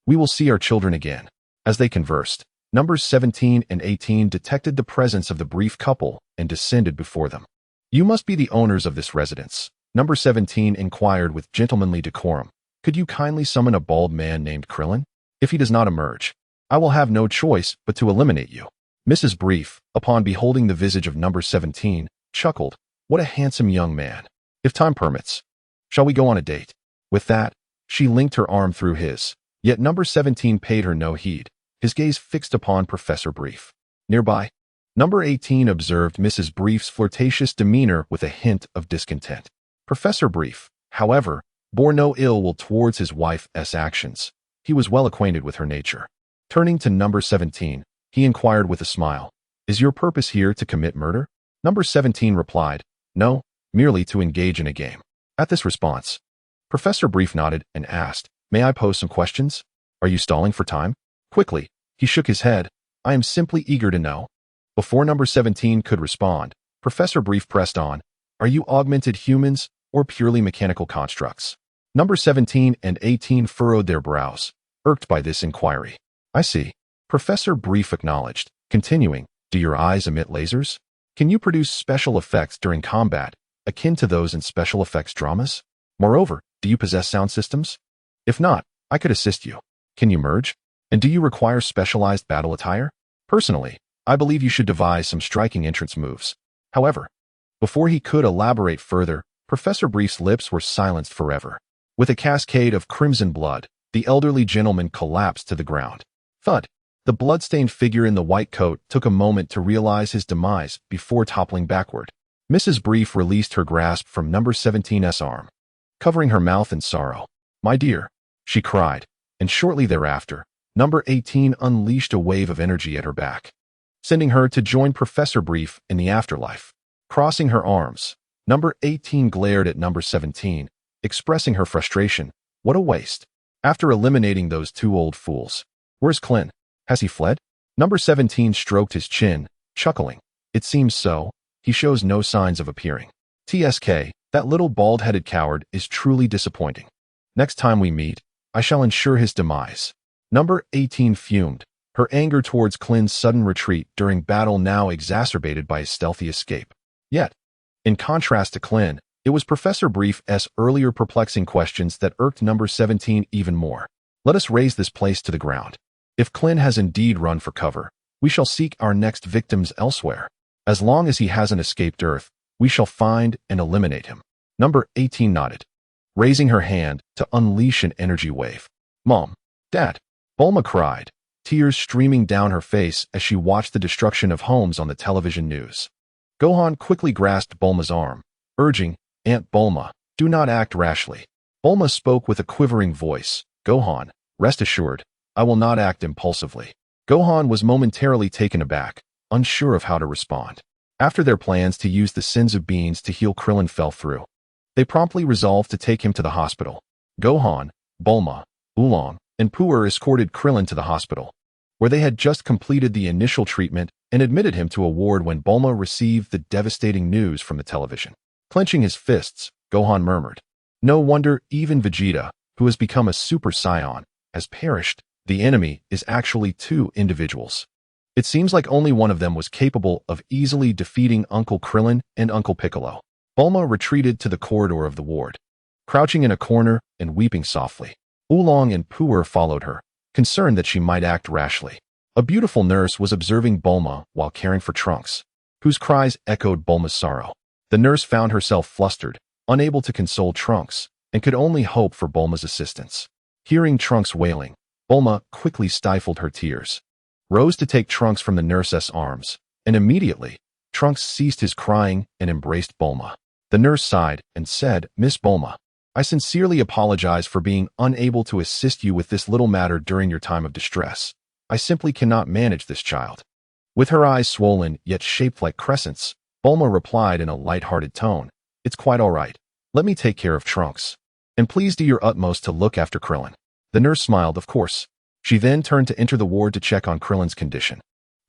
We will see our children again. As they conversed, numbers 17 and 18 detected the presence of the Brief couple and descended before them. You must be the owners of this residence. Number 17 inquired with gentlemanly decorum. Could you kindly summon a bald man named Krillin? If he does not emerge, I will have no choice but to eliminate you. Mrs. Brief, upon beholding the visage of number 17, chuckled, what a handsome young man. If time permits, shall we go on a date? With that, she linked her arm through his. Yet number 17 paid her no heed, his gaze fixed upon Professor Brief. Nearby, number 18 observed Mrs. Brief's flirtatious demeanor with a hint of discontent. Professor Brief, however, bore no ill will towards his wife's actions. He was well acquainted with her nature. Turning to number 17, he inquired with a smile, is your purpose here to commit murder? Number 17 replied, no, merely to engage in a game. At this response, Professor Brief nodded and asked, may I pose some questions? Are you stalling for time? Quickly, he shook his head. I am simply eager to know. Before number 17 could respond, Professor Brief pressed on. Are you augmented humans or purely mechanical constructs? Number 17 and 18 furrowed their brows, irked by this inquiry. I see. Professor Brief acknowledged, continuing, do your eyes emit lasers? Can you produce special effects during combat, akin to those in special effects dramas? Moreover, do you possess sound systems? If not, I could assist you. Can you merge? And do you require specialized battle attire? Personally, I believe you should devise some striking entrance moves. However, before he could elaborate further, Professor Brief's lips were silenced forever. With a cascade of crimson blood, the elderly gentleman collapsed to the ground. Thud! The blood-stained figure in the white coat took a moment to realize his demise before toppling backward. Mrs. Brief released her grasp from number 17's arm, covering her mouth in sorrow. "My dear," she cried, and shortly thereafter, number 18 unleashed a wave of energy at her back, sending her to join Professor Brief in the afterlife. Crossing her arms, number 18 glared at number 17, expressing her frustration. What a waste. After eliminating those two old fools. Where's Clin? Has he fled? Number 17 stroked his chin, chuckling. It seems so. He shows no signs of appearing. TSK, that little bald-headed coward is truly disappointing. Next time we meet, I shall ensure his demise. Number 18 fumed, her anger towards Clin's sudden retreat during battle now exacerbated by his stealthy escape. Yet, in contrast to Clin, it was Professor Brief's earlier perplexing questions that irked number 17 even more. Let us raise this place to the ground. If Clin has indeed run for cover, we shall seek our next victims elsewhere. As long as he hasn't escaped Earth, we shall find and eliminate him. Number 18 nodded, raising her hand to unleash an energy wave. Mom, Dad, Bulma cried, tears streaming down her face as she watched the destruction of homes on the television news. Gohan quickly grasped Bulma's arm, urging, Aunt Bulma, do not act rashly. Bulma spoke with a quivering voice. Gohan, rest assured, I will not act impulsively. Gohan was momentarily taken aback, unsure of how to respond. After their plans to use the sins of beans to heal Krillin fell through, they promptly resolved to take him to the hospital. Gohan, Bulma, Oolong, and Puer escorted Krillin to the hospital, where they had just completed the initial treatment and admitted him to a ward when Bulma received the devastating news from the television. Clenching his fists, Gohan murmured, no wonder even Vegeta, who has become a Super Saiyan, has perished. The enemy is actually two individuals. It seems like only one of them was capable of easily defeating Uncle Krillin and Uncle Piccolo. Bulma retreated to the corridor of the ward, crouching in a corner and weeping softly. Oolong and Puer followed her, concerned that she might act rashly. A beautiful nurse was observing Bulma while caring for Trunks, whose cries echoed Bulma's sorrow. The nurse found herself flustered, unable to console Trunks, and could only hope for Bulma's assistance. Hearing Trunks wailing, Bulma quickly stifled her tears, rose to take Trunks from the nurse's arms, and immediately, Trunks ceased his crying and embraced Bulma. The nurse sighed and said, Miss Bulma, I sincerely apologize for being unable to assist you with this little matter during your time of distress. I simply cannot manage this child. With her eyes swollen yet shaped like crescents, Bulma replied in a light-hearted tone, It's quite all right. Let me take care of Trunks. And please do your utmost to look after Krillin. The nurse smiled, of course. She then turned to enter the ward to check on Krillin's condition.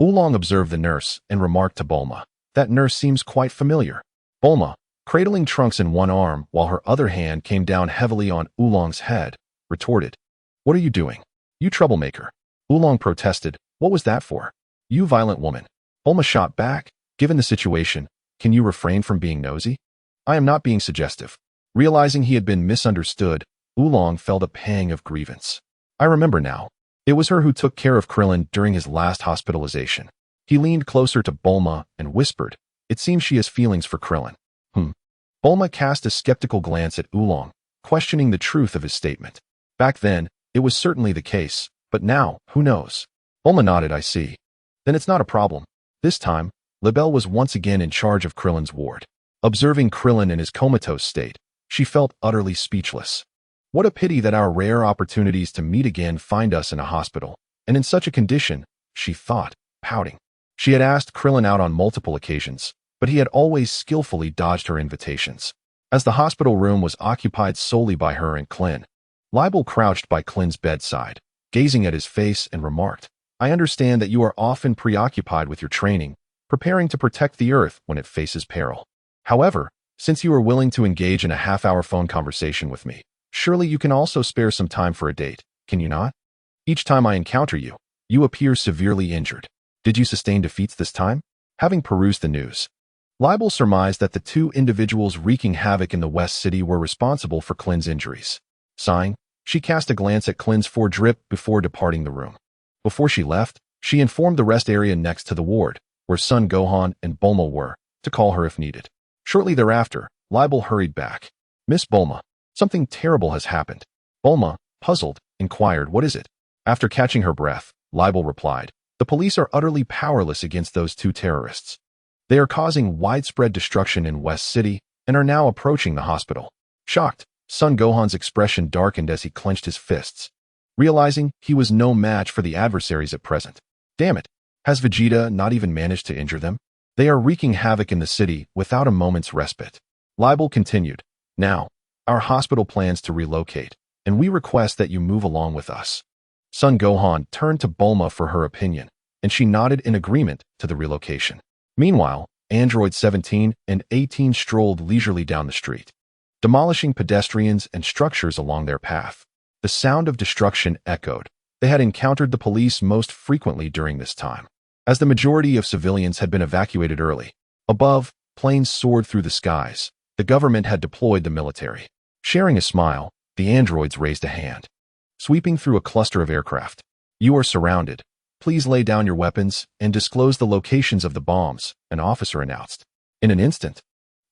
Oolong observed the nurse and remarked to Bulma, That nurse seems quite familiar. Bulma, cradling Trunks in one arm while her other hand came down heavily on Oolong's head, retorted, What are you doing? You troublemaker. Oolong protested, What was that for? You violent woman. Bulma shot back, Given the situation, can you refrain from being nosy? I am not being suggestive. Realizing he had been misunderstood, Oolong felt a pang of grievance. I remember now. It was her who took care of Krillin during his last hospitalization. He leaned closer to Bulma and whispered, It seems she has feelings for Krillin. Bulma cast a skeptical glance at Oolong, questioning the truth of his statement. Back then, it was certainly the case, but now, who knows? Bulma nodded, I see. Then it's not a problem. This time, Libelle was once again in charge of Krillin's ward. Observing Krillin in his comatose state, she felt utterly speechless. What a pity that our rare opportunities to meet again find us in a hospital, and in such a condition, she thought, pouting. She had asked Krillin out on multiple occasions, but he had always skillfully dodged her invitations. As the hospital room was occupied solely by her and Clin, Libelle crouched by Clin's bedside, gazing at his face and remarked, I understand that you are often preoccupied with your training, preparing to protect the Earth when it faces peril. However, since you are willing to engage in a half-hour phone conversation with me, surely you can also spare some time for a date, can you not? Each time I encounter you, you appear severely injured. Did you sustain defeats this time? Having perused the news, Libelle surmised that the two individuals wreaking havoc in the West City were responsible for Clin's injuries. Sighing, she cast a glance at Clin's foredrip before departing the room. Before she left, she informed the rest area next to the ward, where Son Gohan and Bulma were, to call her if needed. Shortly thereafter, Libel hurried back. Miss Bulma, something terrible has happened. Bulma, puzzled, inquired, what is it? After catching her breath, Libel replied, the police are utterly powerless against those two terrorists. They are causing widespread destruction in West City and are now approaching the hospital. Shocked, Son Gohan's expression darkened as he clenched his fists, realizing he was no match for the adversaries at present. Damn it, has Vegeta not even managed to injure them? They are wreaking havoc in the city without a moment's respite. Libel continued, now, our hospital plans to relocate, and we request that you move along with us. Son Gohan turned to Bulma for her opinion, and she nodded in agreement to the relocation. Meanwhile, Android 17 and 18 strolled leisurely down the street, demolishing pedestrians and structures along their path. The sound of destruction echoed. They had encountered the police most frequently during this time, as the majority of civilians had been evacuated early. Above, planes soared through the skies. The government had deployed the military. Sharing a smile, the androids raised a hand, sweeping through a cluster of aircraft. You are surrounded. Please lay down your weapons and disclose the locations of the bombs, an officer announced. In an instant,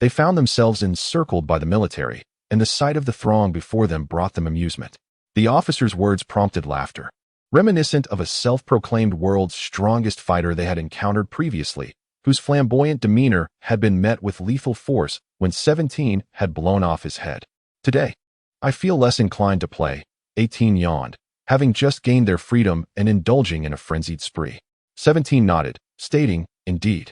they found themselves encircled by the military, and the sight of the throng before them brought them amusement. The officer's words prompted laughter, reminiscent of a self-proclaimed world's strongest fighter they had encountered previously, whose flamboyant demeanor had been met with lethal force when 17 had blown off his head. Today, I feel less inclined to play, 18 yawned, having just gained their freedom and indulging in a frenzied spree. 17 nodded, stating, indeed,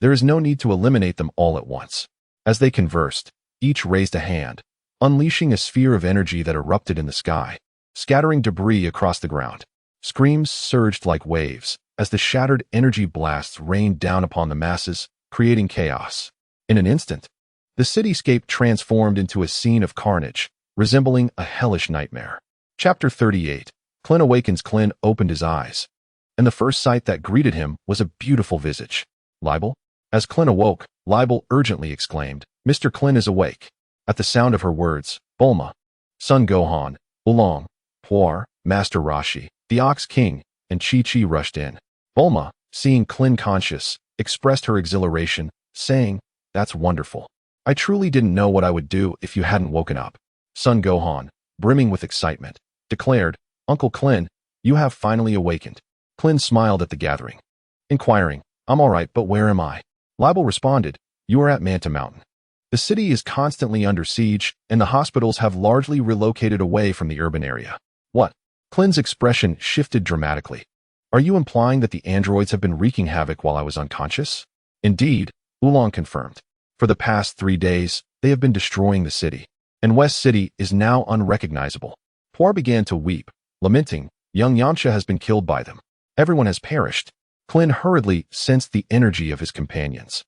there is no need to eliminate them all at once. As they conversed, each raised a hand, unleashing a sphere of energy that erupted in the sky, scattering debris across the ground. Screams surged like waves as the shattered energy blasts rained down upon the masses, creating chaos. In an instant, the cityscape transformed into a scene of carnage, resembling a hellish nightmare. Chapter 38. Clin Awakens. Clin opened his eyes, and the first sight that greeted him was a beautiful visage. Libel? As Clin awoke, Libel urgently exclaimed, Mr. Clin is awake. At the sound of her words, Bulma, Son Gohan, Oolong, Puar, Master Roshi, the Ox King, and Chi-Chi rushed in. Bulma, seeing Clin conscious, expressed her exhilaration, saying, that's wonderful. I truly didn't know what I would do if you hadn't woken up. Son Gohan, brimming with excitement, declared, Uncle Clin, you have finally awakened. Clin smiled at the gathering, inquiring, I'm all right, but where am I? Libel responded, you are at Manta Mountain. The city is constantly under siege, and the hospitals have largely relocated away from the urban area. What? Clin's expression shifted dramatically. Are you implying that the androids have been wreaking havoc while I was unconscious? Indeed, Oolong confirmed. For the past 3 days, they have been destroying the city, and West City is now unrecognizable. Puar began to weep, lamenting, young Yamcha has been killed by them. Everyone has perished. Clin hurriedly sensed the energy of his companions,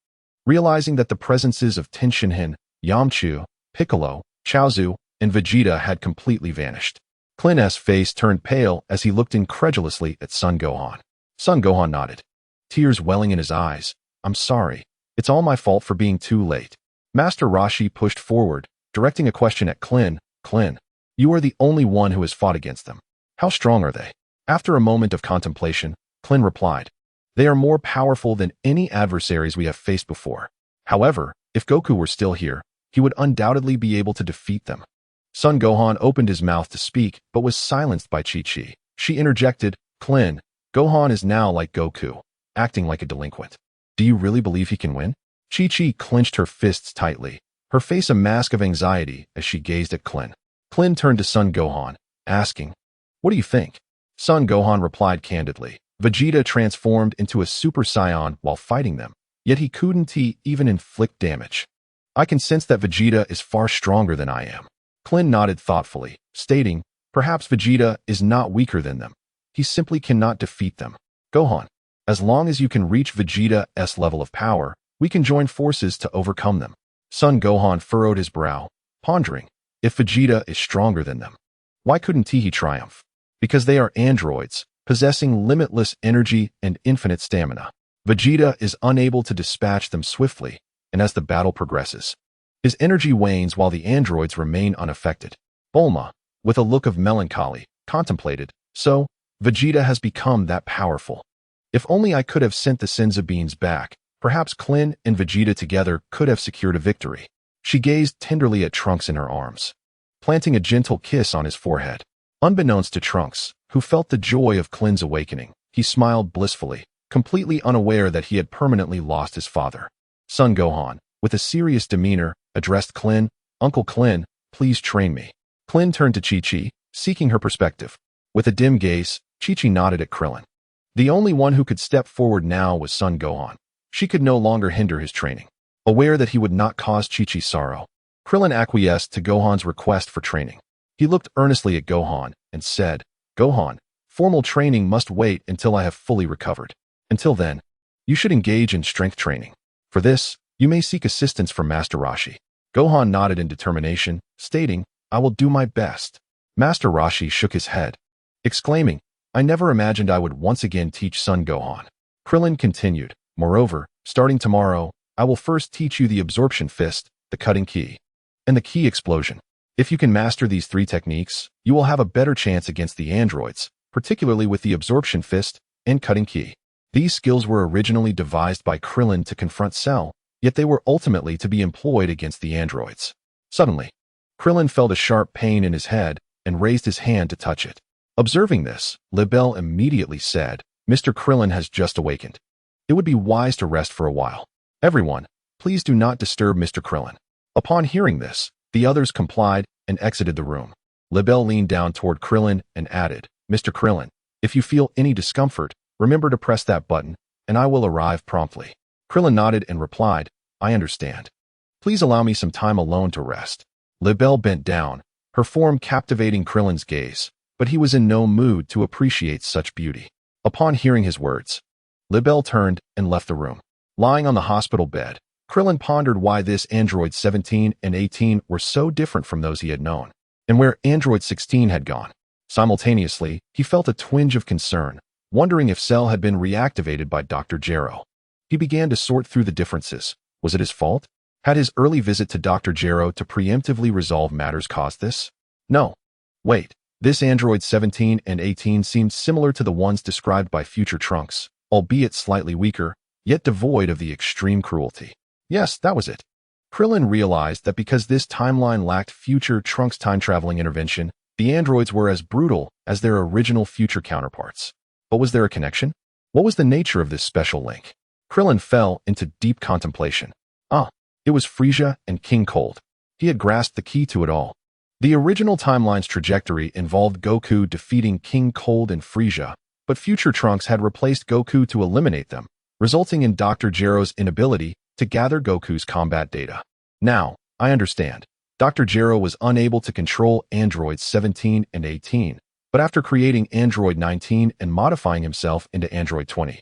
realizing that the presences of Tenshinhan, Yamchu, Piccolo, Chaozu, and Vegeta had completely vanished. Clin's face turned pale as he looked incredulously at Son Gohan. Son Gohan nodded, tears welling in his eyes. I'm sorry. It's all my fault for being too late. Master Roshi pushed forward, directing a question at Clin. Clin, you are the only one who has fought against them. How strong are they? After a moment of contemplation, Clin replied, they are more powerful than any adversaries we have faced before. However, if Goku were still here, he would undoubtedly be able to defeat them. Son Gohan opened his mouth to speak, but was silenced by Chi-Chi. She interjected, Clin, Gohan is now like Goku, acting like a delinquent. Do you really believe he can win? Chi-Chi clenched her fists tightly, her face a mask of anxiety as she gazed at Clin. Clin turned to Son Gohan, asking, what do you think? Son Gohan replied candidly, Vegeta transformed into a Super Saiyan while fighting them, yet he couldn't even inflict damage. I can sense that Vegeta is far stronger than I am. Clin nodded thoughtfully, stating, perhaps Vegeta is not weaker than them. He simply cannot defeat them. Gohan, as long as you can reach Vegeta's level of power, we can join forces to overcome them. Son Gohan furrowed his brow, pondering, if Vegeta is stronger than them, why couldn't he triumph? Because they are androids, possessing limitless energy and infinite stamina. Vegeta is unable to dispatch them swiftly, and as the battle progresses, his energy wanes while the androids remain unaffected. Bulma, with a look of melancholy, contemplated, so, Vegeta has become that powerful. If only I could have sent the Senzu beans back, perhaps Krillin and Vegeta together could have secured a victory. She gazed tenderly at Trunks in her arms, planting a gentle kiss on his forehead. Unbeknownst to Trunks, who felt the joy of Krillin's awakening, he smiled blissfully, completely unaware that he had permanently lost his father. Son Gohan, with a serious demeanor, addressed Krillin, "Uncle Krillin, please train me." Krillin turned to Chi-Chi, seeking her perspective. With a dim gaze, Chi-Chi nodded at Krillin. The only one who could step forward now was Son Gohan. She could no longer hinder his training. Aware that he would not cause Chi-Chi sorrow, Krillin acquiesced to Gohan's request for training. He looked earnestly at Gohan and said, "Gohan, formal training must wait until I have fully recovered. Until then, you should engage in strength training. For this, you may seek assistance from Master Roshi." Gohan nodded in determination, stating, "I will do my best." Master Roshi shook his head, exclaiming, "I never imagined I would once again teach Son Gohan." Krillin continued, "Moreover, starting tomorrow, I will first teach you the absorption fist, the cutting ki, and the ki explosion. If you can master these three techniques, you will have a better chance against the androids, particularly with the absorption fist and cutting ki." These skills were originally devised by Krillin to confront Cell, yet they were ultimately to be employed against the androids. Suddenly, Krillin felt a sharp pain in his head and raised his hand to touch it. Observing this, Libel immediately said, "Mr. Krillin has just awakened. It would be wise to rest for a while. Everyone, please do not disturb Mr. Krillin." Upon hearing this, the others complied and exited the room. Libel leaned down toward Krillin and added, "Mr. Krillin, if you feel any discomfort, remember to press that button, and I will arrive promptly." Krillin nodded and replied, "I understand. Please allow me some time alone to rest." Libel bent down, her form captivating Krillin's gaze, but he was in no mood to appreciate such beauty. Upon hearing his words, Libel turned and left the room. Lying on the hospital bed, Krillin pondered why this Android 17 and 18 were so different from those he had known, and where Android 16 had gone. Simultaneously, he felt a twinge of concern, wondering if Cell had been reactivated by Dr. Gero. He began to sort through the differences. Was it his fault? Had his early visit to Dr. Gero to preemptively resolve matters caused this? No. Wait, this Android 17 and 18 seemed similar to the ones described by future Trunks, albeit slightly weaker, yet devoid of the extreme cruelty. Yes, that was it. Krillin realized that because this timeline lacked future Trunks time-traveling intervention, the androids were as brutal as their original future counterparts. But was there a connection? What was the nature of this special link? Krillin fell into deep contemplation. It was Frieza and King Cold. He had grasped the key to it all. The original timeline's trajectory involved Goku defeating King Cold and Frieza, but future Trunks had replaced Goku to eliminate them, resulting in Dr. Gero's inability to gather Goku's combat data. Now, I understand. Dr. Gero was unable to control androids 17 and 18, but after creating Android 19 and modifying himself into Android 20,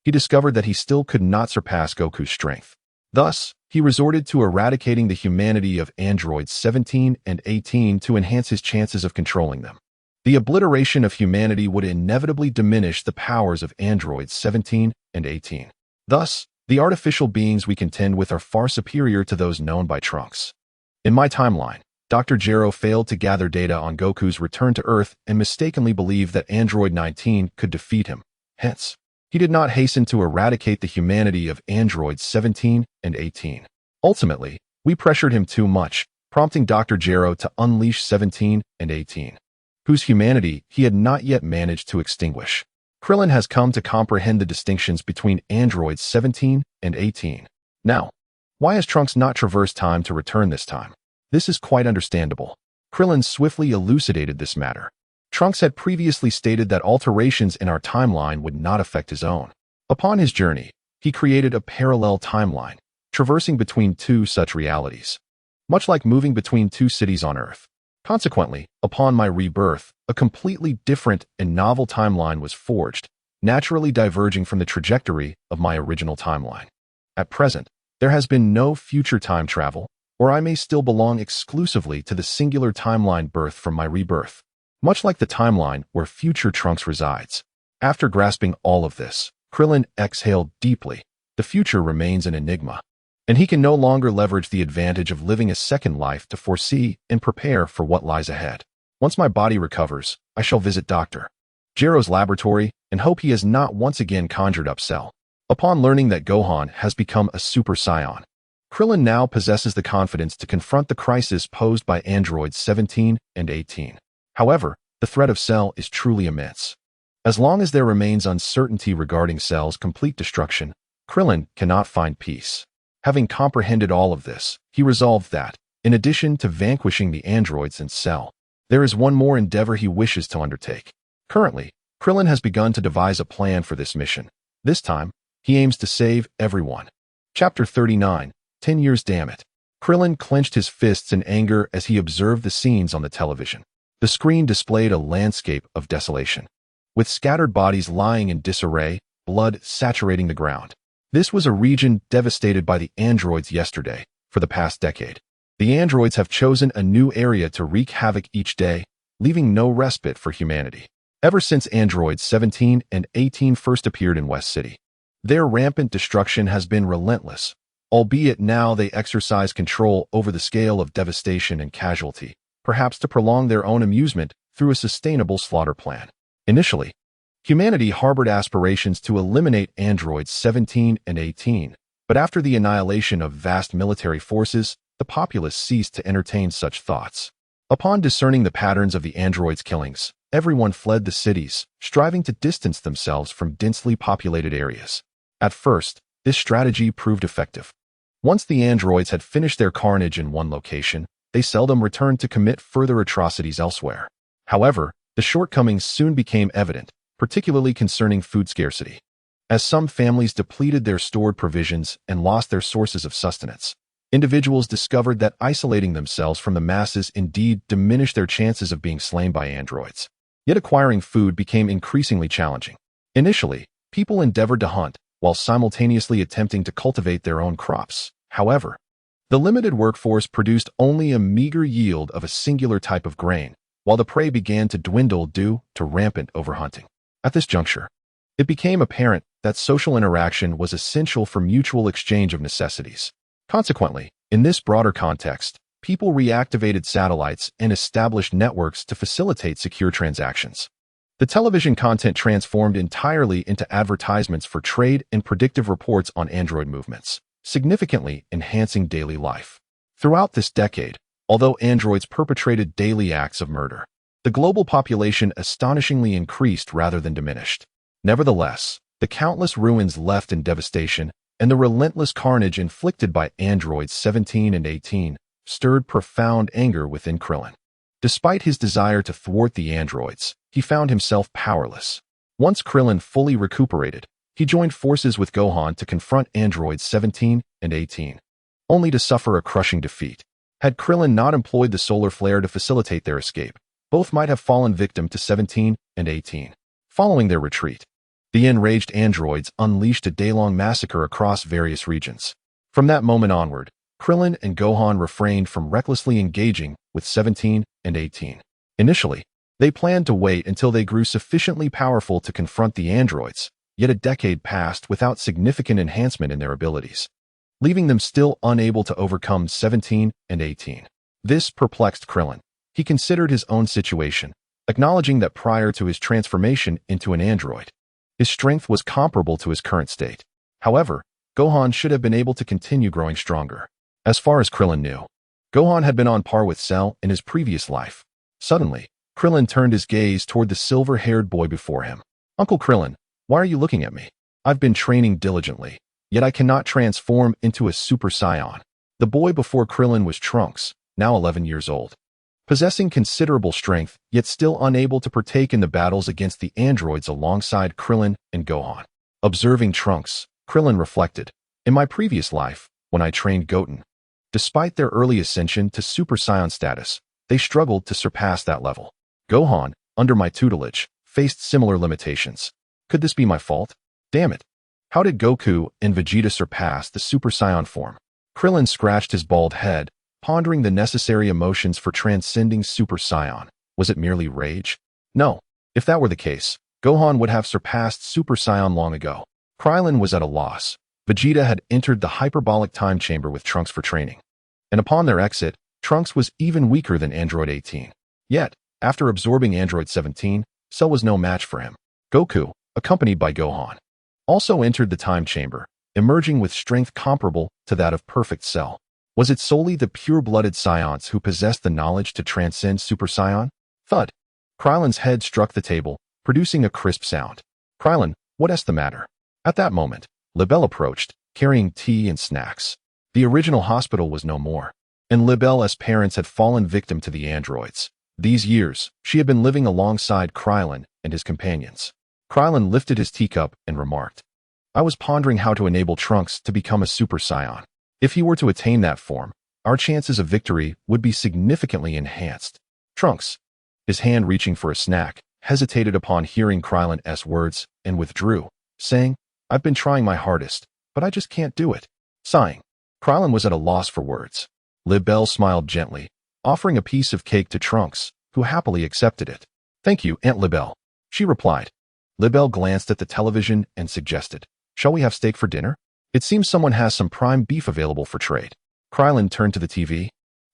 he discovered that he still could not surpass Goku's strength. Thus, he resorted to eradicating the humanity of androids 17 and 18 to enhance his chances of controlling them. The obliteration of humanity would inevitably diminish the powers of androids 17 and 18. Thus, the artificial beings we contend with are far superior to those known by Trunks. In my timeline, Dr. Gero failed to gather data on Goku's return to Earth and mistakenly believed that Android 19 could defeat him. Hence, he did not hasten to eradicate the humanity of androids 17 and 18. Ultimately, we pressured him too much, prompting Dr. Gero to unleash 17 and 18, whose humanity he had not yet managed to extinguish. Krillin has come to comprehend the distinctions between androids 17 and 18. Now, why has Trunks not traversed time to return this time? This is quite understandable. Krillin swiftly elucidated this matter. Trunks had previously stated that alterations in our timeline would not affect his own. Upon his journey, he created a parallel timeline, traversing between two such realities, much like moving between two cities on Earth. Consequently, upon my rebirth, a completely different and novel timeline was forged, naturally diverging from the trajectory of my original timeline. At present, there has been no future time travel, or I may still belong exclusively to the singular timeline birthed from my rebirth, much like the timeline where future Trunks resides. After grasping all of this, Krillin exhaled deeply. The future remains an enigma, and he can no longer leverage the advantage of living a second life to foresee and prepare for what lies ahead. Once my body recovers, I shall visit Dr. Jiro's laboratory and hope he has not once again conjured up Cell. Upon learning that Gohan has become a Super Saiyan, Krillin now possesses the confidence to confront the crisis posed by androids 17 and 18. However, the threat of Cell is truly immense. As long as there remains uncertainty regarding Cell's complete destruction, Krillin cannot find peace. Having comprehended all of this, he resolved that, in addition to vanquishing the androids and Cell, there is one more endeavor he wishes to undertake. Currently, Krillin has begun to devise a plan for this mission. This time, he aims to save everyone. Chapter 39, 10 Years Damn It. Krillin clenched his fists in anger as he observed the scenes on the television. The screen displayed a landscape of desolation, with scattered bodies lying in disarray, blood saturating the ground. This was a region devastated by the androids yesterday, for the past decade. The androids have chosen a new area to wreak havoc each day, leaving no respite for humanity. Ever since androids 17 and 18 first appeared in West City, their rampant destruction has been relentless, albeit now they exercise control over the scale of devastation and casualty, perhaps to prolong their own amusement through a sustainable slaughter plan. Initially, humanity harbored aspirations to eliminate androids 17 and 18, but after the annihilation of vast military forces, the populace ceased to entertain such thoughts. Upon discerning the patterns of the androids' killings, everyone fled the cities, striving to distance themselves from densely populated areas. At first, this strategy proved effective. Once the androids had finished their carnage in one location, they seldom returned to commit further atrocities elsewhere. However, the shortcomings soon became evident, particularly concerning food scarcity. As some families depleted their stored provisions and lost their sources of sustenance, individuals discovered that isolating themselves from the masses indeed diminished their chances of being slain by androids. Yet acquiring food became increasingly challenging. Initially, people endeavored to hunt, while simultaneously attempting to cultivate their own crops. However, the limited workforce produced only a meager yield of a singular type of grain, while the prey began to dwindle due to rampant overhunting. At this juncture, it became apparent that social interaction was essential for mutual exchange of necessities. Consequently, in this broader context, people reactivated satellites and established networks to facilitate secure transactions. The television content transformed entirely into advertisements for trade and predictive reports on android movements, significantly enhancing daily life. Throughout this decade, although androids perpetrated daily acts of murder, the global population astonishingly increased rather than diminished. Nevertheless, the countless ruins left in devastation and the relentless carnage inflicted by androids 17 and 18 stirred profound anger within Krillin. Despite his desire to thwart the androids, he found himself powerless. Once Krillin fully recuperated, he joined forces with Gohan to confront androids 17 and 18, only to suffer a crushing defeat. Had Krillin not employed the solar flare to facilitate their escape, both might have fallen victim to 17 and 18. Following their retreat, the enraged androids unleashed a day-long massacre across various regions. From that moment onward, Krillin and Gohan refrained from recklessly engaging with 17 and 18. Initially, they planned to wait until they grew sufficiently powerful to confront the androids, yet a decade passed without significant enhancement in their abilities, leaving them still unable to overcome 17 and 18. This perplexed Krillin. He considered his own situation, acknowledging that prior to his transformation into an android, his strength was comparable to his current state. However, Gohan should have been able to continue growing stronger. As far as Krillin knew, Gohan had been on par with Cell in his previous life. Suddenly, Krillin turned his gaze toward the silver-haired boy before him. "Uncle Krillin, why are you looking at me? I've been training diligently, yet I cannot transform into a Super Saiyan." The boy before Krillin was Trunks, now 11 years old. Possessing considerable strength, yet still unable to partake in the battles against the androids alongside Krillin and Gohan. Observing Trunks, Krillin reflected, "In my previous life, when I trained Goten, despite their early ascension to Super Saiyan status, they struggled to surpass that level. Gohan, under my tutelage, faced similar limitations. Could this be my fault? Damn it. How did Goku and Vegeta surpass the Super Saiyan form?" Krillin scratched his bald head, pondering the necessary emotions for transcending Super Saiyan. Was it merely rage? No. If that were the case, Gohan would have surpassed Super Saiyan long ago. Krillin was at a loss. Vegeta had entered the hyperbolic time chamber with Trunks for training, and upon their exit, Trunks was even weaker than Android 18. Yet, after absorbing Android 17, Cell was no match for him. Goku, accompanied by Gohan, also entered the time chamber, emerging with strength comparable to that of perfect Cell. Was it solely the pure-blooded Saiyans who possessed the knowledge to transcend Super Saiyan? Thud. Krillin's head struck the table, producing a crisp sound. Krillin, what's the matter? At that moment, Libelle approached, carrying tea and snacks. The original hospital was no more, and Libelle's parents had fallen victim to the androids. These years, she had been living alongside Krillin and his companions. Krillin lifted his teacup and remarked, I was pondering how to enable Trunks to become a Super Saiyan. If he were to attain that form, our chances of victory would be significantly enhanced. Trunks, his hand reaching for a snack, hesitated upon hearing Krillin's words and withdrew, saying, I've been trying my hardest, but I just can't do it. Sighing, Krillin was at a loss for words. Libelle smiled gently, offering a piece of cake to Trunks, who happily accepted it. Thank you, Aunt Libelle, she replied. Libelle glanced at the television and suggested, Shall we have steak for dinner? It seems someone has some prime beef available for trade. Krillin turned to the TV,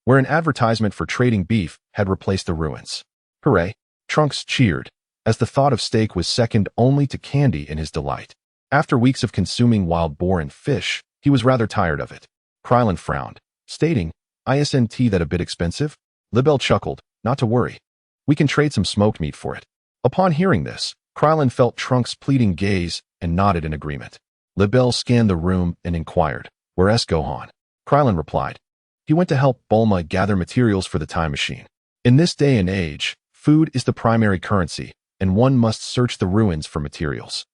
where an advertisement for trading beef had replaced the ruins. Hooray! Trunks cheered, as the thought of steak was second only to candy in his delight. After weeks of consuming wild boar and fish, he was rather tired of it. Krillin frowned, stating, Isn't that a bit expensive? Libelle chuckled, Not to worry. We can trade some smoked meat for it. Upon hearing this, Krillin felt Trunks' pleading gaze and nodded in agreement. Libelle scanned the room and inquired, Where's Gohan? Krillin replied, He went to help Bulma gather materials for the time machine. In this day and age, food is the primary currency, and one must search the ruins for materials.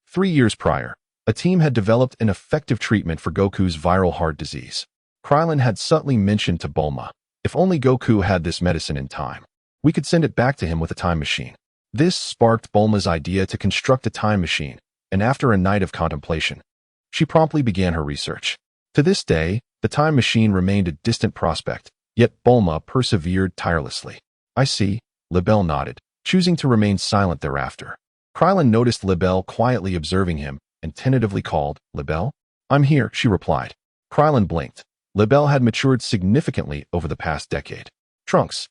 3 years prior, a team had developed an effective treatment for Goku's viral heart disease. Krillin had subtly mentioned to Bulma, if only Goku had this medicine in time, we could send it back to him with a time machine. This sparked Bulma's idea to construct a time machine, and after a night of contemplation, she promptly began her research. To this day, the time machine remained a distant prospect, yet Bulma persevered tirelessly. I see, Libelle nodded, choosing to remain silent thereafter. Krillin noticed Libelle quietly observing him and tentatively called, Libelle? I'm here, she replied. Krillin blinked. Libelle had matured significantly over the past decade. Trunks,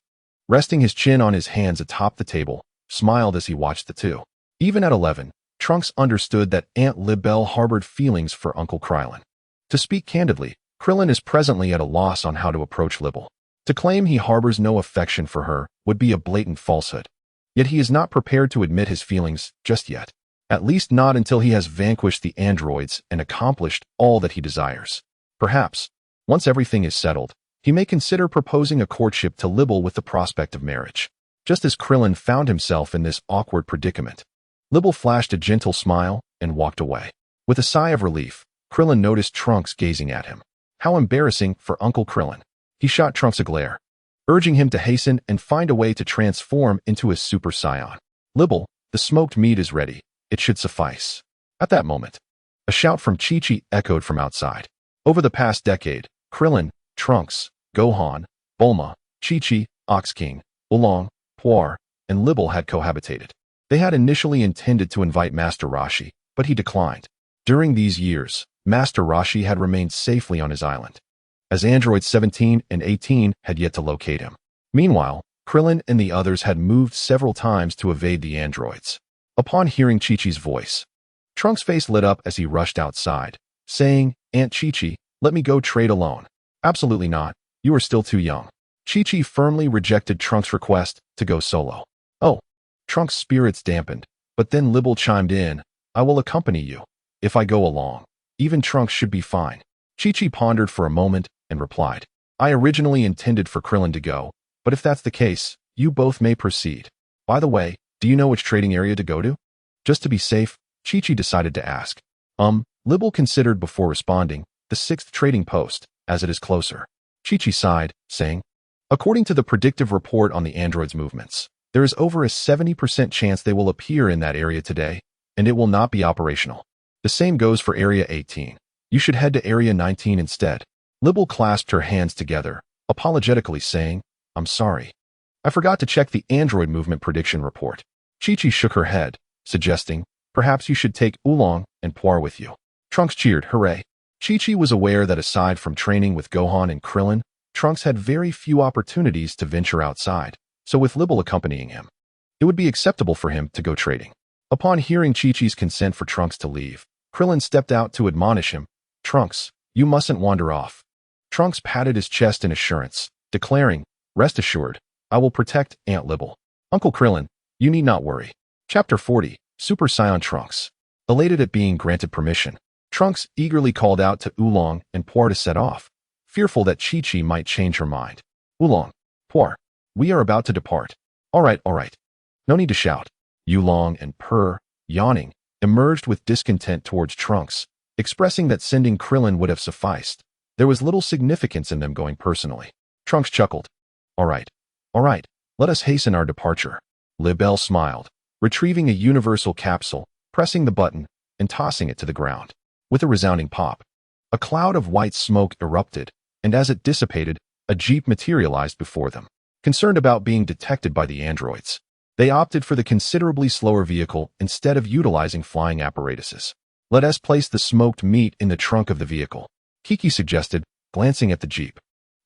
resting his chin on his hands atop the table, smiled as he watched the two. Even at 11, Trunks understood that Aunt Libelle harbored feelings for Uncle Krillin. To speak candidly, Krillin is presently at a loss on how to approach Libelle. To claim he harbors no affection for her would be a blatant falsehood. Yet he is not prepared to admit his feelings just yet. At least not until he has vanquished the androids and accomplished all that he desires. Perhaps, once everything is settled, he may consider proposing a courtship to Libelle with the prospect of marriage. Just as Krillin found himself in this awkward predicament, Libelle flashed a gentle smile and walked away. With a sigh of relief, Krillin noticed Trunks gazing at him. How embarrassing for Uncle Krillin. He shot Trunks a glare, urging him to hasten and find a way to transform into a Super Saiyan. Libelle, the smoked meat is ready. It should suffice. At that moment, a shout from Chi-Chi echoed from outside. Over the past decade, Krillin, Trunks, Gohan, Bulma, Chi-Chi, Ox King, Oolong, Puar, and Libelle had cohabitated. They had initially intended to invite Master Roshi, but he declined. During these years, Master Roshi had remained safely on his island, as androids 17 and 18 had yet to locate him. Meanwhile, Krillin and the others had moved several times to evade the androids. Upon hearing Chi-Chi's voice, Trunks' face lit up as he rushed outside, saying, Aunt Chi-Chi, let me go trade alone. Absolutely not, you are still too young. Chi-Chi firmly rejected Trunks' request to go solo. Oh, Trunks' spirits dampened, but then Libelle chimed in, I will accompany you. If I go along, even Trunks should be fine. Chi-Chi pondered for a moment and replied, I originally intended for Krillin to go, but if that's the case, you both may proceed. By the way, do you know which trading area to go to? Just to be safe, Chi-Chi decided to ask. Libelle considered before responding, the 6th trading post, as it is closer. Chi-Chi sighed, saying, According to the predictive report on the androids' movements, there is over a 70% chance they will appear in that area today, and it will not be operational. The same goes for Area 18. You should head to Area 19 instead. Libelle clasped her hands together, apologetically saying, I'm sorry. I forgot to check the android movement prediction report. Chi-Chi shook her head, suggesting, perhaps you should take Oolong and Puar with you. Trunks cheered, hooray. Chi-Chi was aware that aside from training with Gohan and Krillin, Trunks had very few opportunities to venture outside, so with Libelle accompanying him, it would be acceptable for him to go trading. Upon hearing Chi-Chi's consent for Trunks to leave, Krillin stepped out to admonish him. Trunks, you mustn't wander off. Trunks patted his chest in assurance, declaring, rest assured, I will protect Aunt Libel. Uncle Krillin, you need not worry. Chapter 40, Super Saiyan Trunks. Elated at being granted permission, Trunks eagerly called out to Oolong and Puar to set off, fearful that Chi-Chi might change her mind. Oolong, Puar, we are about to depart. All right. No need to shout. Oolong and Purr, yawning, emerged with discontent towards Trunks, expressing that sending Krillin would have sufficed. There was little significance in them going personally. Trunks chuckled. All right, let us hasten our departure. Libel smiled, retrieving a universal capsule, pressing the button, and tossing it to the ground. With a resounding pop, a cloud of white smoke erupted, and as it dissipated, a jeep materialized before them. Concerned about being detected by the androids, they opted for the considerably slower vehicle instead of utilizing flying apparatuses. Let us place the smoked meat in the trunk of the vehicle, Kiki suggested, glancing at the jeep.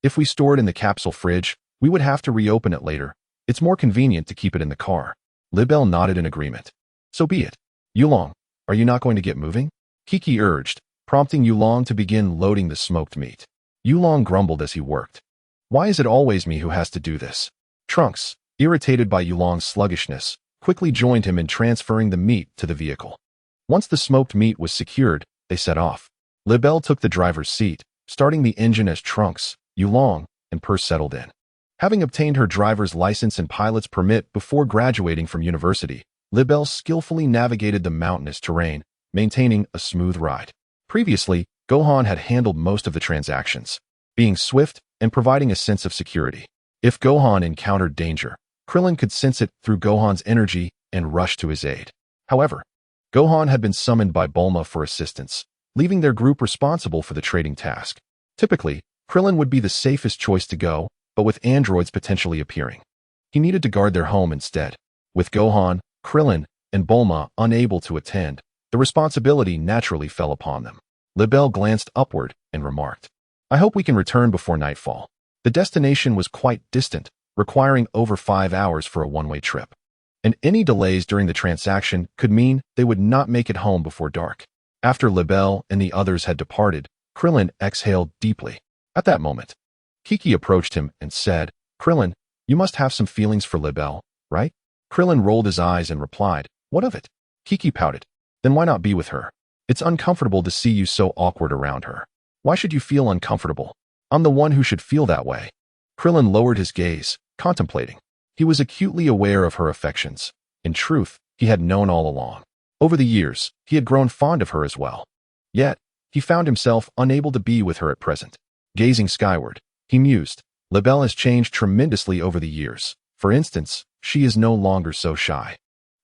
If we store it in the capsule fridge, we would have to reopen it later. It's more convenient to keep it in the car. Libel nodded in agreement. So be it. Oolong, are you not going to get moving? Kiki urged, prompting Oolong to begin loading the smoked meat. Oolong grumbled as he worked. Why is it always me who has to do this? Trunks, irritated by Oolong's sluggishness, quickly joined him in transferring the meat to the vehicle. Once the smoked meat was secured, they set off. Libel took the driver's seat, starting the engine as Trunks, Oolong, and Purr settled in. Having obtained her driver's license and pilot's permit before graduating from university, Libel skillfully navigated the mountainous terrain, maintaining a smooth ride. Previously, Gohan had handled most of the transactions, being swift and providing a sense of security. If Gohan encountered danger, Krillin could sense it through Gohan's energy and rush to his aid. However, Gohan had been summoned by Bulma for assistance, leaving their group responsible for the trading task. Typically, Krillin would be the safest choice to go, but with androids potentially appearing, he needed to guard their home instead. With Gohan, Krillin, and Bulma unable to attend, the responsibility naturally fell upon them. Libel glanced upward and remarked, I hope we can return before nightfall. The destination was quite distant, requiring over 5 hours for a one-way trip. And any delays during the transaction could mean they would not make it home before dark. After Libel and the others had departed, Krillin exhaled deeply. At that moment, Kiki approached him and said, Krillin, you must have some feelings for Libel, right? Krillin rolled his eyes and replied, what of it? Kiki pouted. Then why not be with her? It's uncomfortable to see you so awkward around her. Why should you feel uncomfortable? I'm the one who should feel that way. Krillin lowered his gaze, contemplating. He was acutely aware of her affections. In truth, he had known all along. Over the years, he had grown fond of her as well. Yet, he found himself unable to be with her at present. Gazing skyward, he mused, Libel has changed tremendously over the years. For instance, she is no longer so shy.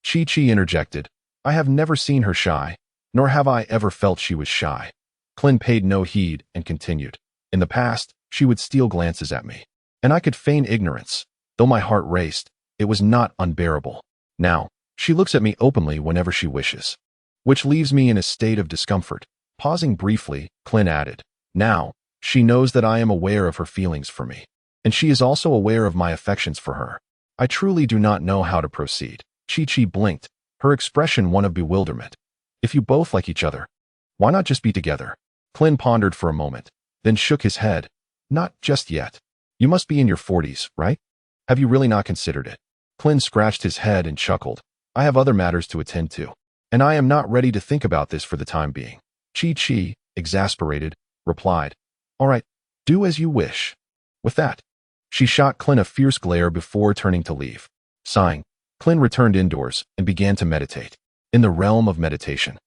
Chi-Chi interjected, I have never seen her shy, nor have I ever felt she was shy. Klin paid no heed and continued. In the past, she would steal glances at me, and I could feign ignorance. Though my heart raced, it was not unbearable. Now, she looks at me openly whenever she wishes, which leaves me in a state of discomfort. Pausing briefly, Klin added, now, she knows that I am aware of her feelings for me, and she is also aware of my affections for her. I truly do not know how to proceed. Chi-Chi blinked, her expression one of bewilderment. If you both like each other, why not just be together? Klin pondered for a moment, then shook his head. Not just yet. You must be in your 40s, right? Have you really not considered it? Klin scratched his head and chuckled. I have other matters to attend to, and I am not ready to think about this for the time being. Chi-Chi, exasperated, replied, all right, do as you wish. With that, she shot Klin a fierce glare before turning to leave. Sighing, Klin returned indoors and began to meditate. In the realm of meditation,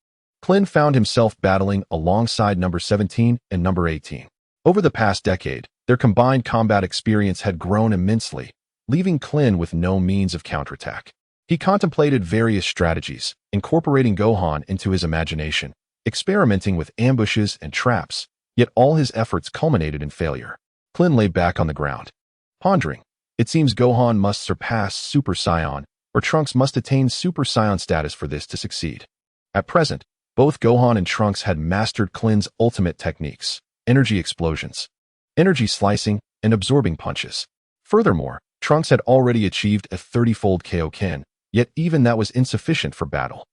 Klin found himself battling alongside number 17 and number 18. Over the past decade, their combined combat experience had grown immensely, leaving Klin with no means of counterattack. He contemplated various strategies, incorporating Gohan into his imagination, experimenting with ambushes and traps, yet all his efforts culminated in failure. Klin lay back on the ground, pondering. It seems Gohan must surpass Super Saiyan, or Trunks must attain Super Saiyan status for this to succeed. At present, both Gohan and Trunks had mastered Klin's ultimate techniques, energy explosions, energy slicing, and absorbing punches. Furthermore, Trunks had already achieved a 30-fold Kaioken, Yet even that was insufficient for battle.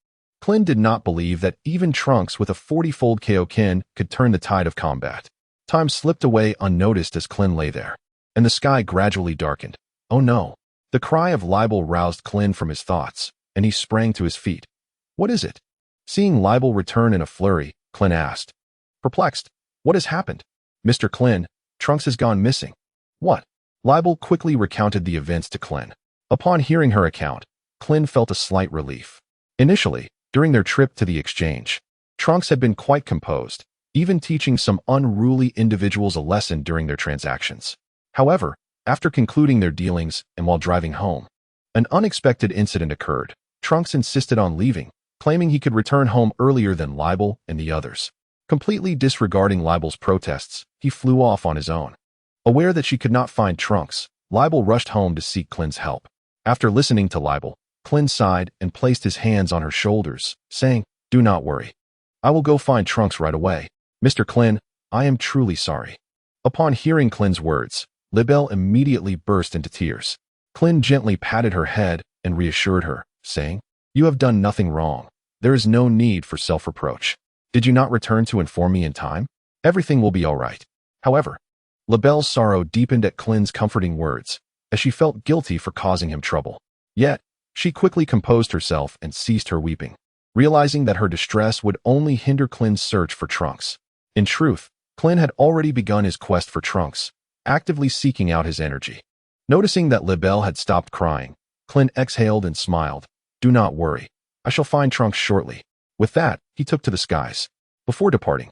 Krillin did not believe that even Trunks with a 40-fold Kaioken could turn the tide of combat. Time slipped away unnoticed as Krillin lay there, and the sky gradually darkened. Oh no! The cry of Libel roused Krillin from his thoughts, and he sprang to his feet. What is it? Seeing Libel return in a flurry, Krillin asked. Perplexed, what has happened? Mr. Krillin, Trunks has gone missing. What? Libel quickly recounted the events to Krillin. Upon hearing her account, Krillin felt a slight relief. Initially, during their trip to the exchange, Trunks had been quite composed, even teaching some unruly individuals a lesson during their transactions. However, after concluding their dealings and while driving home, an unexpected incident occurred. Trunks insisted on leaving, claiming he could return home earlier than Libel and the others. Completely disregarding Libel's protests, he flew off on his own. Aware that she could not find Trunks, Libel rushed home to seek Klin's help. After listening to Libel, Klin sighed and placed his hands on her shoulders, saying, Do not worry. I will go find Trunks right away. Mr. Klin, I am truly sorry. Upon hearing Klin's words, Libel immediately burst into tears. Klin gently patted her head and reassured her, saying, You have done nothing wrong. There is no need for self-reproach. Did you not return to inform me in time? Everything will be all right. However, Libel's sorrow deepened at Klin's comforting words, as she felt guilty for causing him trouble. Yet, she quickly composed herself and ceased her weeping, realizing that her distress would only hinder Klin's search for Trunks. In truth, Klin had already begun his quest for Trunks, actively seeking out his energy. Noticing that Libel had stopped crying, Klin exhaled and smiled. Do not worry. I shall find Trunks shortly. With that, he took to the skies. Before departing,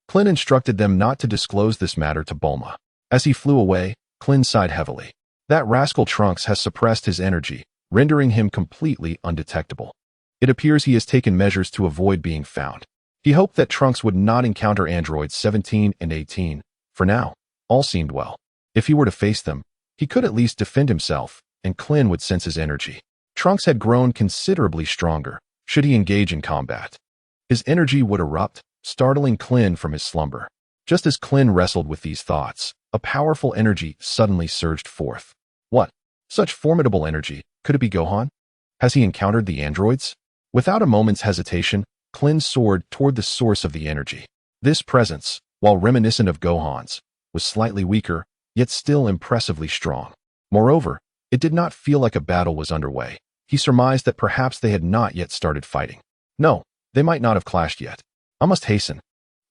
Klin instructed them not to disclose this matter to Bulma. As he flew away, Klin sighed heavily. That rascal Trunks has suppressed his energy, rendering him completely undetectable. It appears he has taken measures to avoid being found. He hoped that Trunks would not encounter androids 17 and 18. For now, all seemed well. If he were to face them, he could at least defend himself, and Klin would sense his energy. Trunks had grown considerably stronger, should he engage in combat. His energy would erupt, startling Klin from his slumber. Just as Klin wrestled with these thoughts, a powerful energy suddenly surged forth. What? Such formidable energy? Could it be Gohan? Has he encountered the androids? Without a moment's hesitation, Klin soared toward the source of the energy. This presence, while reminiscent of Gohan's, was slightly weaker, yet still impressively strong. Moreover, it did not feel like a battle was underway. He surmised that perhaps they had not yet started fighting. No, they might not have clashed yet. I must hasten.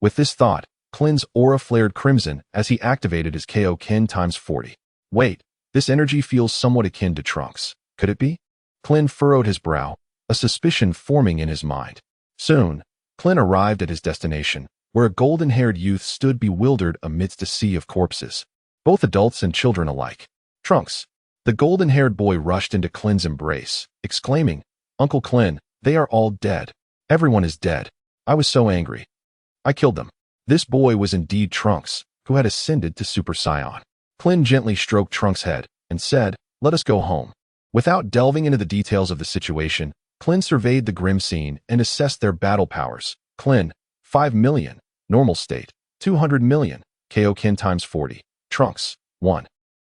With this thought, Klin's aura flared crimson as he activated his Kaioken times 40. Wait, this energy feels somewhat akin to Trunks. Could it be? Klin furrowed his brow, a suspicion forming in his mind. Soon, Klin arrived at his destination, where a golden-haired youth stood bewildered amidst a sea of corpses, both adults and children alike. Trunks. The golden-haired boy rushed into Klin's embrace, exclaiming, Uncle Klin, they are all dead. Everyone is dead. I was so angry. I killed them. This boy was indeed Trunks, who had ascended to Super Saiyan. Klin gently stroked Trunks' head and said, Let us go home. Without delving into the details of the situation, Klin surveyed the grim scene and assessed their battle powers. Klin, 5 million, normal state, 200 million, Kaioken times 40. Trunks, 1.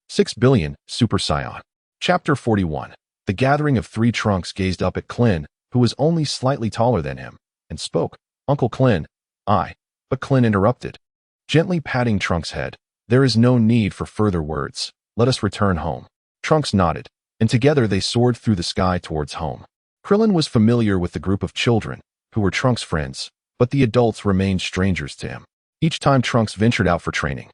6 billion, Super Saiyan. Chapter 41. The gathering of three Trunks gazed up at Klin, who was only slightly taller than him, and spoke. Uncle Klin, But Klin interrupted, gently patting Trunks' head. There is no need for further words. Let us return home. Trunks nodded, and together they soared through the sky towards home. Krillin was familiar with the group of children, who were Trunks' friends, but the adults remained strangers to him. Each time Trunks ventured out for training,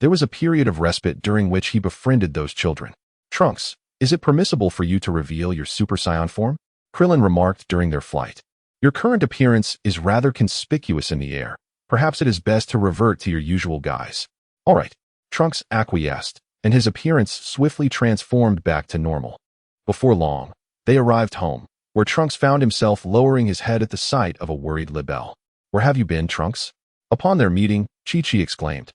there was a period of respite during which he befriended those children. Trunks, is it permissible for you to reveal your Super Saiyan form? Krillin remarked during their flight. Your current appearance is rather conspicuous in the air. Perhaps it is best to revert to your usual guise. All right. Trunks acquiesced, and his appearance swiftly transformed back to normal. Before long, they arrived home, where Trunks found himself lowering his head at the sight of a worried Libel. Where have you been, Trunks? Upon their meeting, Chi-Chi exclaimed.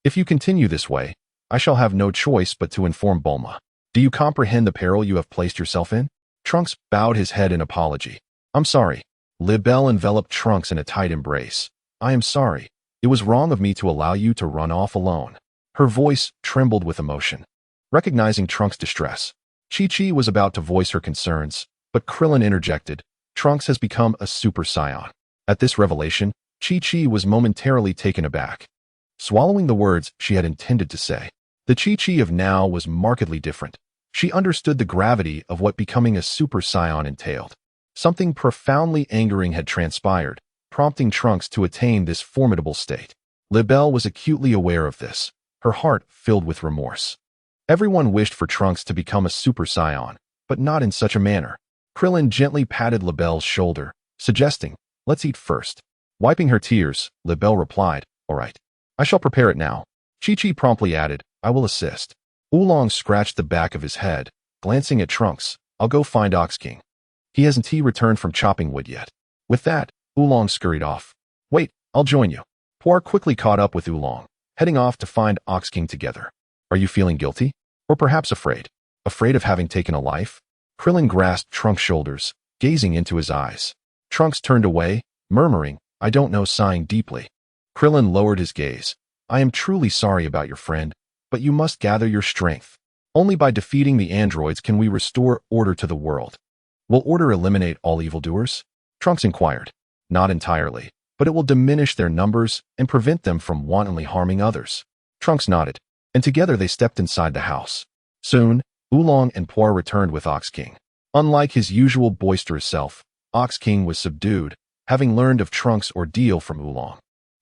If you continue this way, I shall have no choice but to inform Bulma. Do you comprehend the peril you have placed yourself in? Trunks bowed his head in apology. I'm sorry. Libel enveloped Trunks in a tight embrace. I am sorry. It was wrong of me to allow you to run off alone. Her voice trembled with emotion. Recognizing Trunks' distress, Chi-Chi was about to voice her concerns, But Krillin interjected, Trunks has become a Super Saiyan. At this revelation, Chi-Chi was momentarily taken aback, swallowing the words she had intended to say. The Chi-Chi of now was markedly different. She understood the gravity of what becoming a Super Saiyan entailed. Something profoundly angering had transpired, prompting Trunks to attain this formidable state. Libelle was acutely aware of this, her heart filled with remorse. Everyone wished for Trunks to become a Super Saiyan, but not in such a manner. Krillin gently patted Libelle's shoulder, suggesting, let's eat first. Wiping her tears, Libelle replied, all right. I shall prepare it now. Chi-Chi promptly added, I will assist. Oolong scratched the back of his head, glancing at Trunks. I'll go find Ox King. He hasn't returned from chopping wood yet. With that, Oolong scurried off. Wait, I'll join you. Puar quickly caught up with Oolong, heading off to find Ox King together. Are you feeling guilty? Or perhaps afraid? Afraid of having taken a life? Krillin grasped Trunks' shoulders, gazing into his eyes. Trunks turned away, murmuring, I don't know, sighing deeply. Krillin lowered his gaze. I am truly sorry about your friend, but you must gather your strength. Only by defeating the androids can we restore order to the world. Will order eliminate all evildoers? Trunks inquired. Not entirely, but it will diminish their numbers and prevent them from wantonly harming others. Trunks nodded, and together they stepped inside the house. Soon, Oolong and Puar returned with Ox King. Unlike his usual boisterous self, Ox King was subdued, having learned of Trunks' ordeal from Oolong.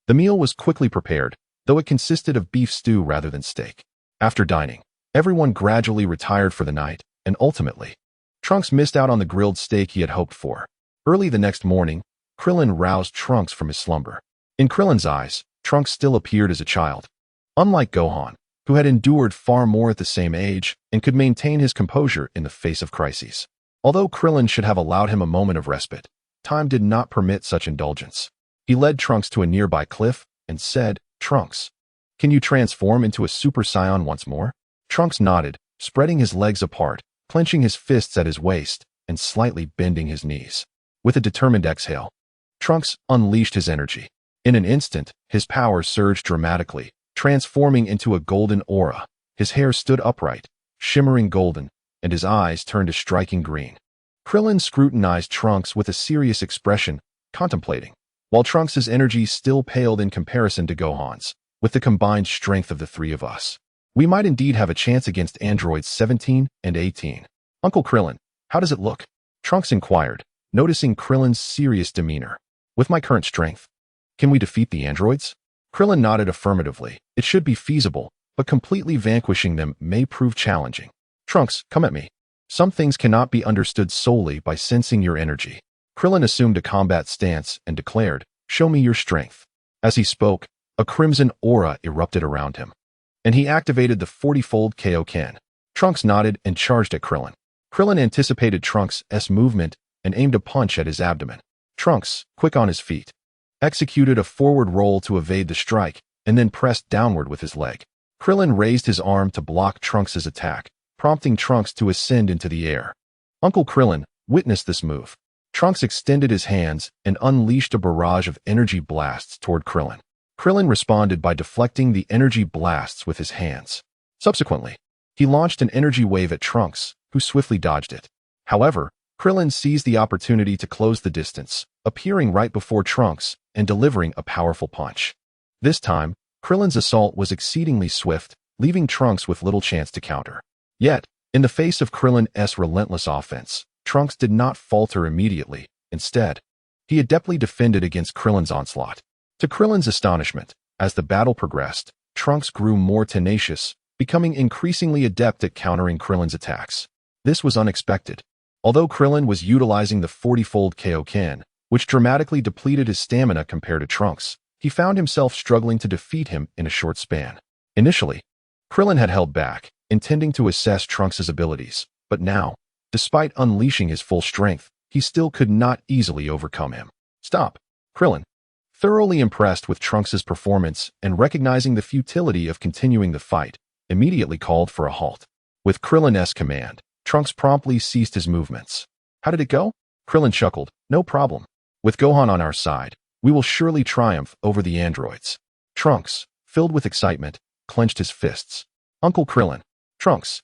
The meal was quickly prepared, though it consisted of beef stew rather than steak. After dining, everyone gradually retired for the night, and ultimately, Trunks missed out on the grilled steak he had hoped for. Early the next morning, Krillin roused Trunks from his slumber. In Krillin's eyes, Trunks still appeared as a child. Unlike Gohan, who had endured far more at the same age and could maintain his composure in the face of crises. Although Krillin should have allowed him a moment of respite, time did not permit such indulgence. He led Trunks to a nearby cliff and said, Trunks, can you transform into a Super Saiyan once more? Trunks nodded, spreading his legs apart, clenching his fists at his waist, and slightly bending his knees. With a determined exhale, Trunks unleashed his energy. In an instant, his power surged dramatically, transforming into a golden aura. His hair stood upright, shimmering golden, and his eyes turned a striking green. Krillin scrutinized Trunks with a serious expression, contemplating, while Trunks' energy still paled in comparison to Gohan's. With the combined strength of the three of us, we might indeed have a chance against androids 17 and 18. Uncle Krillin, how does it look? Trunks inquired, noticing Krillin's serious demeanor. With my current strength, can we defeat the androids? Krillin nodded affirmatively. It should be feasible, but completely vanquishing them may prove challenging. Trunks, come at me. Some things cannot be understood solely by sensing your energy. Krillin assumed a combat stance and declared, show me your strength. As he spoke, a crimson aura erupted around him, and he activated the 40-fold Kaioken. Trunks nodded and charged at Krillin. Krillin anticipated Trunks' movement and aimed a punch at his abdomen. Trunks, quick on his feet, executed a forward roll to evade the strike and then pressed downward with his leg. Krillin raised his arm to block Trunks' attack, prompting Trunks to ascend into the air. Uncle Krillin witnessed this move. Trunks extended his hands and unleashed a barrage of energy blasts toward Krillin. Krillin responded by deflecting the energy blasts with his hands. Subsequently, he launched an energy wave at Trunks, who swiftly dodged it. However, Krillin seized the opportunity to close the distance, appearing right before Trunks and delivering a powerful punch. This time, Krillin's assault was exceedingly swift, leaving Trunks with little chance to counter. Yet, in the face of Krillin's relentless offense, Trunks did not falter immediately. Instead, he adeptly defended against Krillin's onslaught. To Krillin's astonishment, as the battle progressed, Trunks grew more tenacious, becoming increasingly adept at countering Krillin's attacks. This was unexpected. Although Krillin was utilizing the 40-fold Kaioken, which dramatically depleted his stamina compared to Trunks, he found himself struggling to defeat him in a short span. Initially, Krillin had held back, intending to assess Trunks' abilities, but now, despite unleashing his full strength, he still could not easily overcome him. Stop, Krillin. Thoroughly impressed with Trunks' performance and recognizing the futility of continuing the fight, immediately called for a halt. With Krillin's command, Trunks promptly ceased his movements. How did it go? Krillin chuckled. No problem. With Gohan on our side, we will surely triumph over the androids. Trunks, filled with excitement, clenched his fists. Uncle Krillin. Trunks.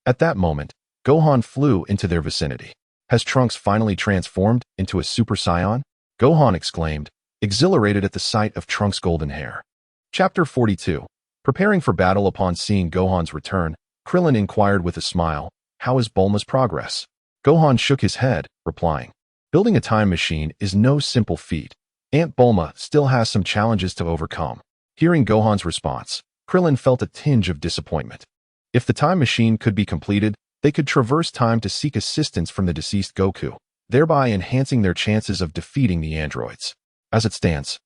At that moment, Gohan flew into their vicinity. Has Trunks finally transformed into a Super Saiyan? Gohan exclaimed, exhilarated at the sight of Trunks' golden hair. Chapter 42. Preparing for battle. Upon seeing Gohan's return, Krillin inquired with a smile, "How is Bulma's progress?" Gohan shook his head, replying, "Building a time machine is no simple feat. Aunt Bulma still has some challenges to overcome." Hearing Gohan's response, Krillin felt a tinge of disappointment. If the time machine could be completed, they could traverse time to seek assistance from the deceased Goku, thereby enhancing their chances of defeating the androids. As it stands,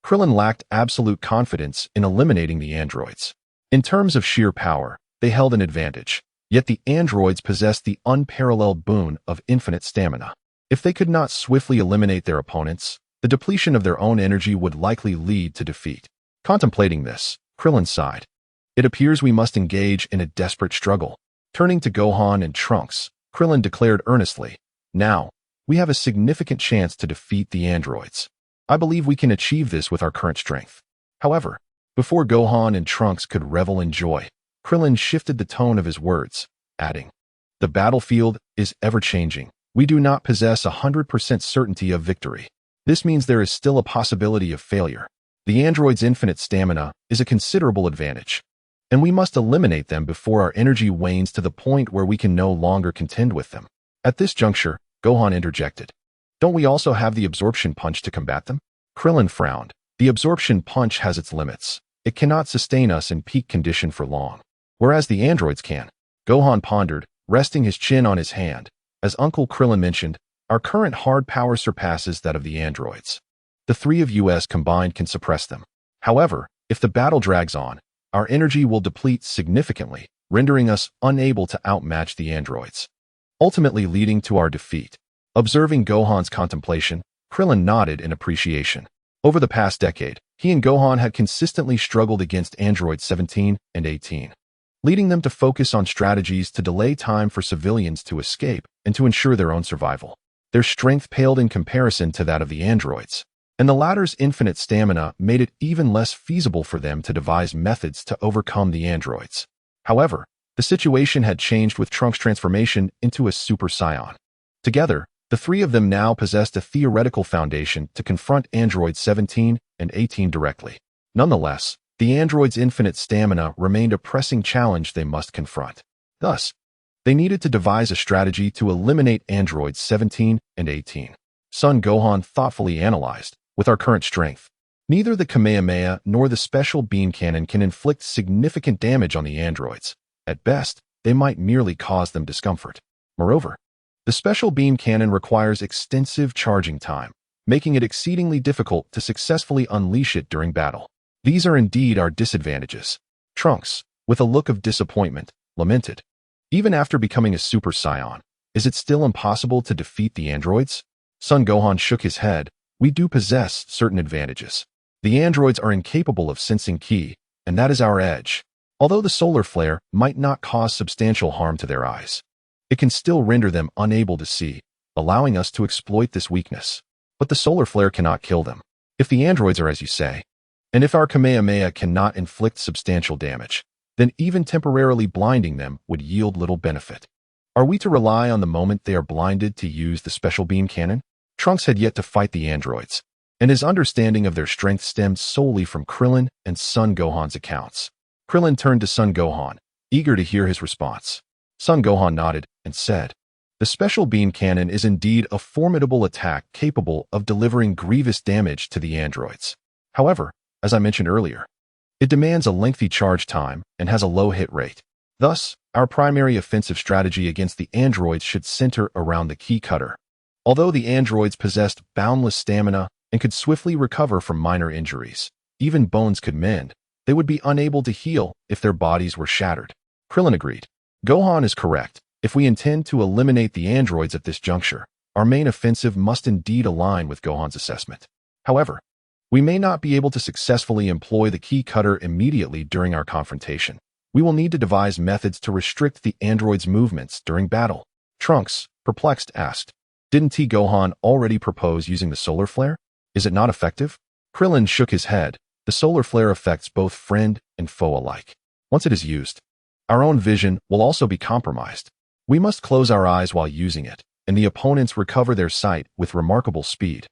Krillin lacked absolute confidence in eliminating the androids. In terms of sheer power, they held an advantage, yet the androids possessed the unparalleled boon of infinite stamina. If they could not swiftly eliminate their opponents, the depletion of their own energy would likely lead to defeat. Contemplating this, Krillin sighed. "It appears we must engage in a desperate struggle." Turning to Gohan and Trunks, Krillin declared earnestly, "Now, we have a significant chance to defeat the androids. I believe we can achieve this with our current strength." However, before Gohan and Trunks could revel in joy, Krillin shifted the tone of his words, adding, "The battlefield is ever-changing. We do not possess 100% certainty of victory. This means there is still a possibility of failure. The androids' infinite stamina is a considerable advantage, and we must eliminate them before our energy wanes to the point where we can no longer contend with them." At this juncture, Gohan interjected, "Don't we also have the absorption punch to combat them?" Krillin frowned. "The absorption punch has its limits. It cannot sustain us in peak condition for long, whereas the androids can." Gohan pondered, resting his chin on his hand. As Uncle Krillin mentioned, "Our current hard power surpasses that of the androids. The three of us combined can suppress them. However, if the battle drags on, our energy will deplete significantly, rendering us unable to outmatch the androids, ultimately leading to our defeat." Observing Gohan's contemplation, Krillin nodded in appreciation. Over the past decade, he and Gohan had consistently struggled against androids 17 and 18, leading them to focus on strategies to delay time for civilians to escape and to ensure their own survival. Their strength paled in comparison to that of the androids, and the latter's infinite stamina made it even less feasible for them to devise methods to overcome the androids. However, the situation had changed with Trunks' transformation into a Super Saiyan. Together, the three of them now possessed a theoretical foundation to confront androids 17 and 18 directly. Nonetheless, the androids' infinite stamina remained a pressing challenge they must confront. Thus, they needed to devise a strategy to eliminate androids 17 and 18. Son Gohan thoughtfully analyzed, "With our current strength, neither the Kamehameha nor the special beam cannon can inflict significant damage on the androids. At best, they might merely cause them discomfort. Moreover, the special beam cannon requires extensive charging time, making it exceedingly difficult to successfully unleash it during battle. These are indeed our disadvantages." Trunks, with a look of disappointment, lamented, "Even after becoming a Super Saiyan, is it still impossible to defeat the androids?" Son Gohan shook his head. "We do possess certain advantages. The androids are incapable of sensing ki, and that is our edge. Although the solar flare might not cause substantial harm to their eyes, it can still render them unable to see, allowing us to exploit this weakness. But the solar flare cannot kill them. If the androids are as you say, and if our Kamehameha cannot inflict substantial damage, then even temporarily blinding them would yield little benefit. Are we to rely on the moment they are blinded to use the special beam cannon?" Trunks had yet to fight the androids, and his understanding of their strength stemmed solely from Krillin and Son Gohan's accounts. Krillin turned to Son Gohan, eager to hear his response. Son Gohan nodded and said, "The special beam cannon is indeed a formidable attack capable of delivering grievous damage to the androids. However, as I mentioned earlier, it demands a lengthy charge time and has a low hit rate. Thus, our primary offensive strategy against the androids should center around the key cutter. Although the androids possessed boundless stamina and could swiftly recover from minor injuries, even bones could mend, they would be unable to heal if their bodies were shattered." Krillin agreed. "Gohan is correct. If we intend to eliminate the androids at this juncture, our main offensive must indeed align with Gohan's assessment. However, we may not be able to successfully employ the key cutter immediately during our confrontation. We will need to devise methods to restrict the androids' movements during battle." Trunks, perplexed, asked, "Didn't Gohan already propose using the solar flare? Is it not effective?" Krillin shook his head. "The solar flare affects both friend and foe alike. Once it is used, our own vision will also be compromised. We must close our eyes while using it, and the opponents recover their sight with remarkable speed,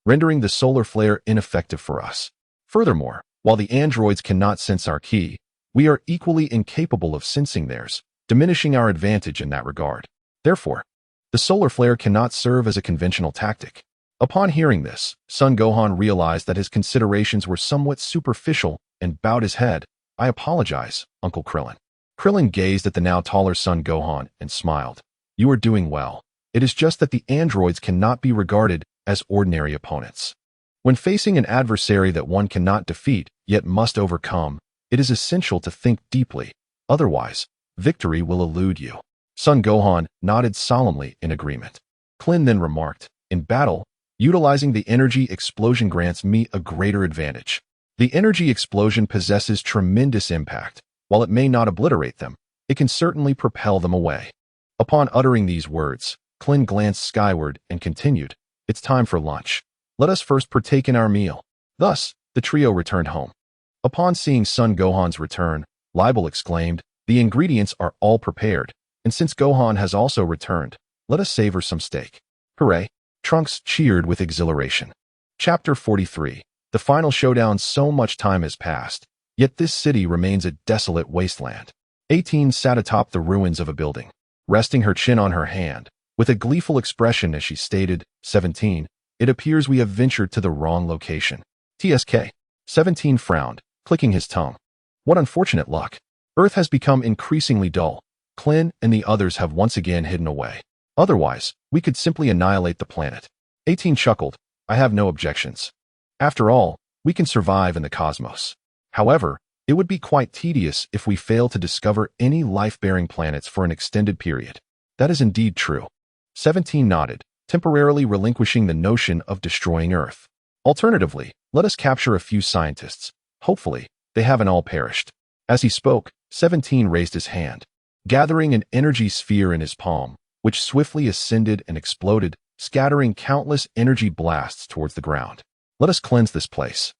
rendering the solar flare ineffective for us. Furthermore, while the androids cannot sense our ki, we are equally incapable of sensing theirs, diminishing our advantage in that regard. Therefore, the solar flare cannot serve as a conventional tactic. Upon hearing this, Son Gohan realized that his considerations were somewhat superficial and bowed his head. "I apologize, Uncle Krillin." Krillin gazed at the now taller Son Gohan and smiled. "You are doing well. It is just that the androids cannot be regarded as ordinary opponents. When facing an adversary that one cannot defeat, yet must overcome, it is essential to think deeply. Otherwise, victory will elude you." Son Gohan nodded solemnly in agreement. Clin then remarked, "In battle, utilizing the energy explosion grants me a greater advantage. The energy explosion possesses tremendous impact. While it may not obliterate them, it can certainly propel them away." Upon uttering these words, Clin glanced skyward and continued, "It's time for lunch. Let us first partake in our meal." Thus, the trio returned home. Upon seeing Son Gohan's return, Libel exclaimed, "The ingredients are all prepared, and since Gohan has also returned, let us savor some steak." Hooray! Trunks cheered with exhilaration. Chapter 43. The final showdown. So much time has passed, yet this city remains a desolate wasteland. 18 sat atop the ruins of a building, resting her chin on her hand, with a gleeful expression as she stated, 17, "It appears we have ventured to the wrong location." TSK. 17 frowned, clicking his tongue. "What unfortunate luck. Earth has become increasingly dull. Clin and the others have once again hidden away. Otherwise, we could simply annihilate the planet." 18 chuckled, "I have no objections. After all, we can survive in the cosmos. However, it would be quite tedious if we fail to discover any life-bearing planets for an extended period." "That is indeed true." 17 nodded, temporarily relinquishing the notion of destroying Earth. "Alternatively, let us capture a few scientists. Hopefully, they haven't all perished." As he spoke, 17 raised his hand, gathering an energy sphere in his palm, which swiftly ascended and exploded, scattering countless energy blasts towards the ground. "Let us cleanse this place.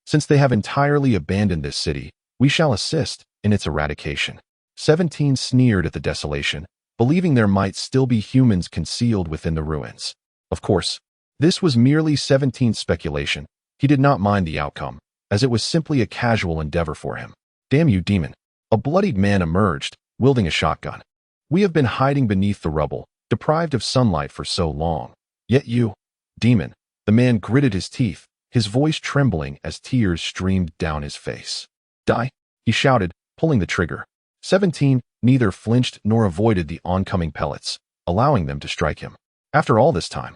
Since they have entirely abandoned this city, we shall assist in its eradication." 17 sneered at the desolation, believing there might still be humans concealed within the ruins. Of course, this was merely 17's speculation. He did not mind the outcome, as it was simply a casual endeavor for him. "Damn you, demon." A bloodied man emerged, wielding a shotgun. "We have been hiding beneath the rubble, deprived of sunlight for so long. Yet you, demon." The man gritted his teeth, his voice trembling as tears streamed down his face. "Die," he shouted, pulling the trigger. 17 neither flinched nor avoided the oncoming pellets, allowing them to strike him. After all this time,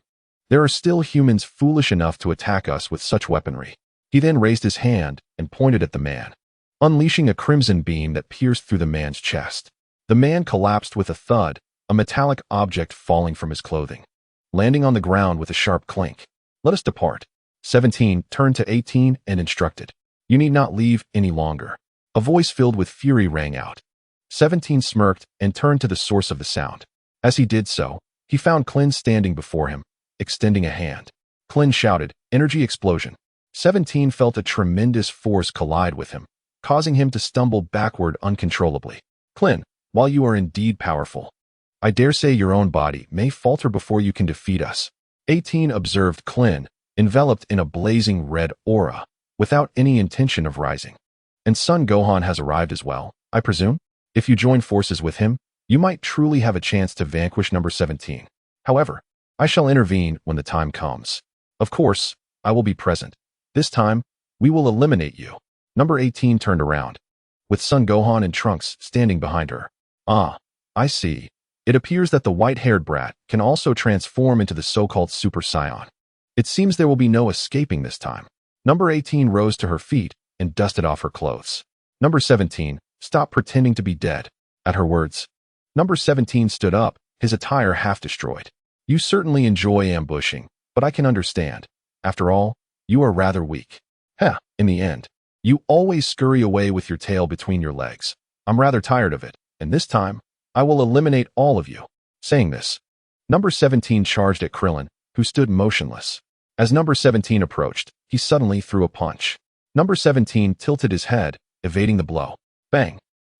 there are still humans foolish enough to attack us with such weaponry. He then raised his hand and pointed at the man, unleashing a crimson beam that pierced through the man's chest. The man collapsed with a thud, a metallic object falling from his clothing, landing on the ground with a sharp clink. "Let us depart." 17 turned to 18 and instructed, "You need not leave any longer." A voice filled with fury rang out. 17 smirked and turned to the source of the sound. As he did so, he found Clin standing before him, extending a hand. Clin shouted, "Energy explosion." 17 felt a tremendous force collide with him, causing him to stumble backward uncontrollably. "Clin, while you are indeed powerful, I dare say your own body may falter before you can defeat us." 18 observed Clin, enveloped in a blazing red aura, without any intention of rising. "And Son Gohan has arrived as well, I presume? If you join forces with him, you might truly have a chance to vanquish number 17. However, I shall intervene when the time comes. Of course, I will be present. This time, we will eliminate you." Number 18 turned around, with Son Gohan and Trunks standing behind her. "Ah, I see. It appears that the white-haired brat can also transform into the so-called Super Saiyan. It seems there will be no escaping this time." Number 18 rose to her feet and dusted off her clothes. Number 17, "Stop pretending to be dead." At her words, Number 17 stood up, his attire half destroyed. "You certainly enjoy ambushing, but I can understand. After all, you are rather weak. Heh, in the end, you always scurry away with your tail between your legs. I'm rather tired of it, and this time, I will eliminate all of you." Saying this, Number 17 charged at Krillin, who stood motionless. As Number 17 approached, he suddenly threw a punch. Number 17 tilted his head, evading the blow. Bang!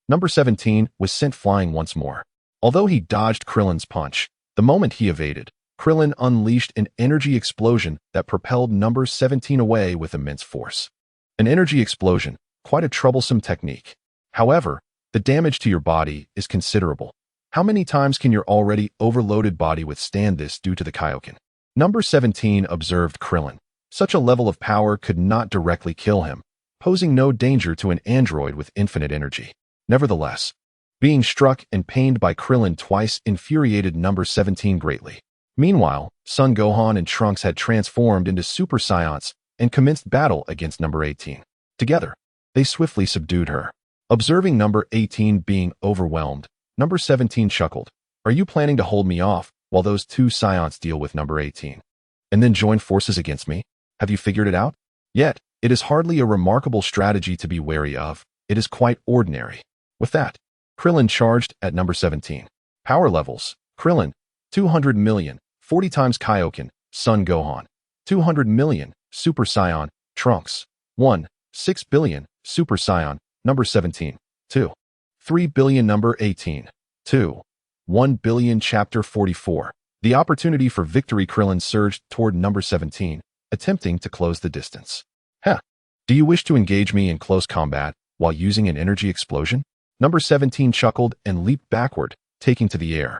Number 17 was sent flying once more. Although he dodged Krillin's punch, The moment he evaded, Krillin unleashed an energy explosion that propelled number 17 away with immense force. An energy explosion, quite a troublesome technique. However, the damage to your body is considerable. How many times can your already overloaded body withstand this due to the Kaioken? Number 17 observed Krillin. Such a level of power could not directly kill him, posing no danger to an android with infinite energy. Nevertheless, being struck and pained by Krillin twice infuriated number 17 greatly. Meanwhile, Son Gohan and Trunks had transformed into Super Saiyans and commenced battle against number 18. Together, they swiftly subdued her. Observing number 18 being overwhelmed, number 17 chuckled. Are you planning to hold me off while those two Saiyans deal with number 18? And then join forces against me? Have you figured it out? Yet, it is hardly a remarkable strategy to be wary of. It is quite ordinary. With that, Krillin charged at number 17. Power levels. Krillin, 200 million, 40 times Kaioken, Son Gohan. 200 million, Super Saiyan, Trunks. 1, 6 billion, Super Saiyan, number 17. 2, 3 billion, number 18. 2, 1 billion, chapter 44. The opportunity for victory. Krillin surged toward number 17, attempting to close the distance. Do you wish to engage me in close combat while using an energy explosion? Number 17 chuckled and leaped backward, taking to the air.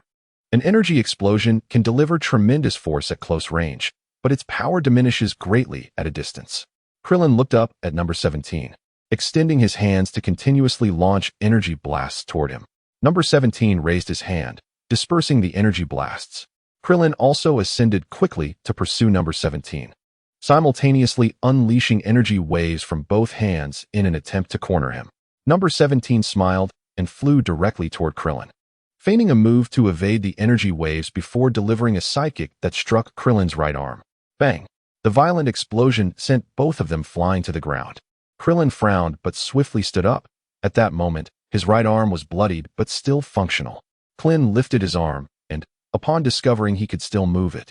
An energy explosion can deliver tremendous force at close range, but its power diminishes greatly at a distance. Krillin looked up at number 17, extending his hands to continuously launch energy blasts toward him. Number 17 raised his hand, dispersing the energy blasts. Krillin also ascended quickly to pursue number 17, simultaneously unleashing energy waves from both hands in an attempt to corner him. Number 17 smiled and flew directly toward Krillin, feigning a move to evade the energy waves before delivering a sidekick that struck Krillin's right arm. Bang! The violent explosion sent both of them flying to the ground. Krillin frowned but swiftly stood up. At that moment, his right arm was bloodied but still functional. Krillin lifted his arm and, upon discovering he could still move it,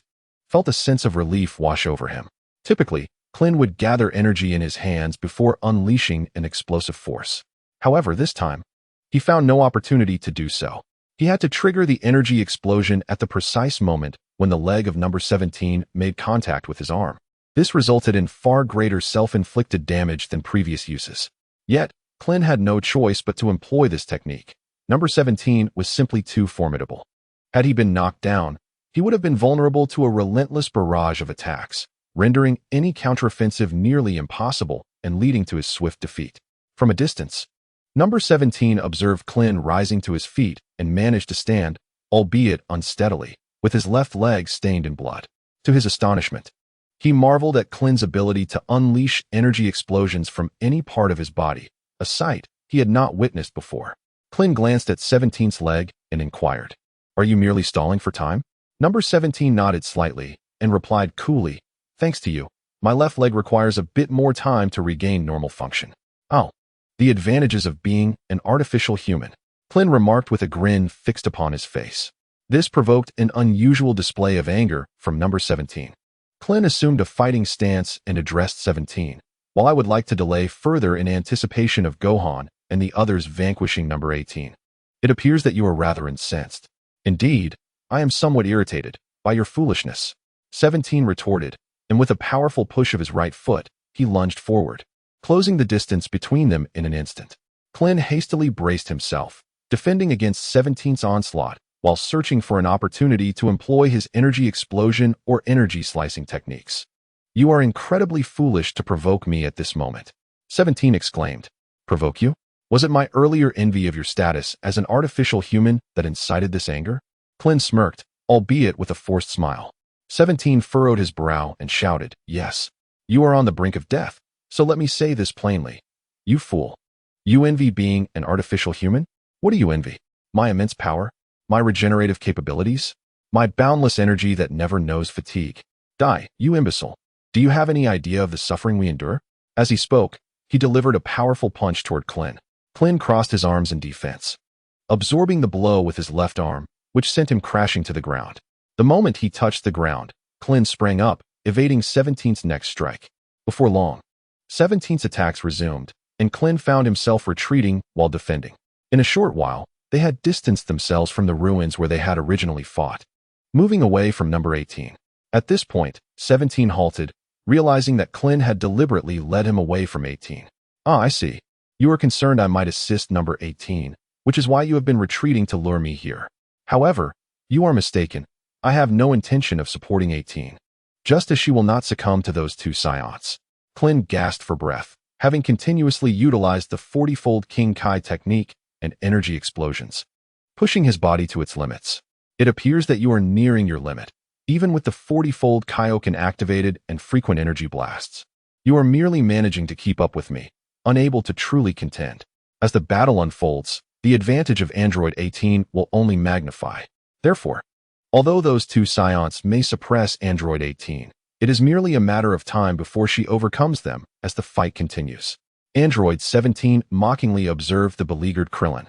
felt a sense of relief wash over him. Typically, Krillin would gather energy in his hands before unleashing an explosive force. However, this time, he found no opportunity to do so. He had to trigger the energy explosion at the precise moment when the leg of number 17 made contact with his arm. This resulted in far greater self-inflicted damage than previous uses. Yet, Krillin had no choice but to employ this technique. Number 17 was simply too formidable. Had he been knocked down, he would have been vulnerable to a relentless barrage of attacks, rendering any counteroffensive nearly impossible and leading to his swift defeat. From a distance, number 17 observed Krillin rising to his feet and managed to stand, albeit unsteadily, with his left leg stained in blood. To his astonishment, he marveled at Krillin's ability to unleash energy explosions from any part of his body, a sight he had not witnessed before. Krillin glanced at 17's leg and inquired, "Are you merely stalling for time?" Number 17 nodded slightly and replied coolly, "Thanks to you, my left leg requires a bit more time to regain normal function." "Oh, the advantages of being an artificial human," Krillin remarked with a grin fixed upon his face. This provoked an unusual display of anger from number 17. Krillin assumed a fighting stance and addressed 17. "While I would like to delay further in anticipation of Gohan and the others vanquishing number 18, it appears that you are rather incensed. Indeed, I am somewhat irritated by your foolishness," 17 retorted, and with a powerful push of his right foot, he lunged forward, closing the distance between them in an instant. Krillin hastily braced himself, defending against 17's onslaught while searching for an opportunity to employ his energy explosion or energy slicing techniques. "You are incredibly foolish to provoke me at this moment," 17 exclaimed. "Provoke you? Was it my earlier envy of your status as an artificial human that incited this anger?" Krillin smirked, albeit with a forced smile. 17 furrowed his brow and shouted, "Yes, you are on the brink of death, so let me say this plainly. You fool. You envy being an artificial human? What do you envy? My immense power? My regenerative capabilities? My boundless energy that never knows fatigue? Die, you imbecile. Do you have any idea of the suffering we endure?" As he spoke, he delivered a powerful punch toward Krillin. Krillin crossed his arms in defense, absorbing the blow with his left arm, which sent him crashing to the ground. The moment he touched the ground, Krillin sprang up, evading 17's next strike. Before long, 17's attacks resumed, and Krillin found himself retreating while defending. In a short while, they had distanced themselves from the ruins where they had originally fought. moving away from number 18. At this point, 17 halted, realizing that Krillin had deliberately led him away from 18. Ah, I see. You are concerned I might assist number 18, which is why you have been retreating to lure me here. However, you are mistaken. I have no intention of supporting 18. Just as she will not succumb to those two Saiyans. Krillin gasped for breath, having continuously utilized the 40-fold King Kai technique and energy explosions, pushing his body to its limits. It appears that you are nearing your limit, even with the 40-fold Kaioken activated and frequent energy blasts. You are merely managing to keep up with me, unable to truly contend. As the battle unfolds, the advantage of Android 18 will only magnify. Therefore, although those two Saiyans may suppress Android 18, it is merely a matter of time before she overcomes them as the fight continues. Android 17 mockingly observed the beleaguered Krillin.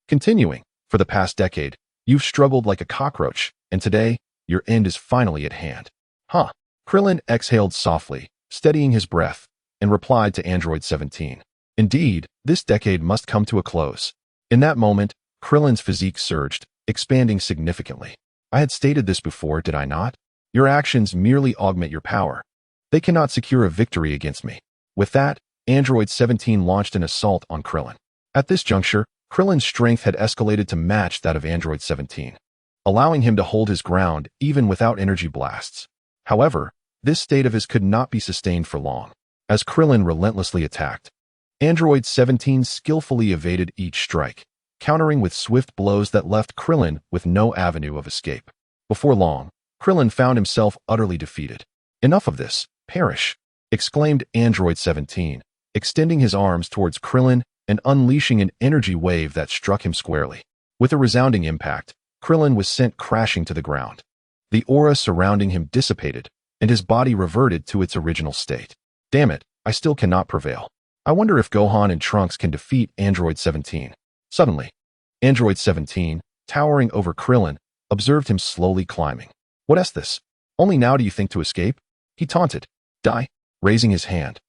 Continuing, for the past decade, you've struggled like a cockroach, and today, your end is finally at hand. Huh? Krillin exhaled softly, steadying his breath, and replied to Android 17. Indeed, this decade must come to a close. In that moment, Krillin's physique surged, expanding significantly. I had stated this before, did I not? Your actions merely augment your power. They cannot secure a victory against me. With that, Android 17 launched an assault on Krillin. At this juncture, Krillin's strength had escalated to match that of Android 17, allowing him to hold his ground even without energy blasts. However, this state of his could not be sustained for long. As Krillin relentlessly attacked, Android 17 skillfully evaded each strike, countering with swift blows that left Krillin with no avenue of escape. Before long, Krillin found himself utterly defeated. Enough of this, perish, exclaimed Android 17, extending his arms towards Krillin and unleashing an energy wave that struck him squarely. With a resounding impact, Krillin was sent crashing to the ground. The aura surrounding him dissipated, and his body reverted to its original state. Damn it, I still cannot prevail. I wonder if Gohan and Trunks can defeat Android 17. Suddenly, Android 17, towering over Krillin, observed him slowly climbing. What is this? Only now do you think to escape? He taunted. Die, raising his hand.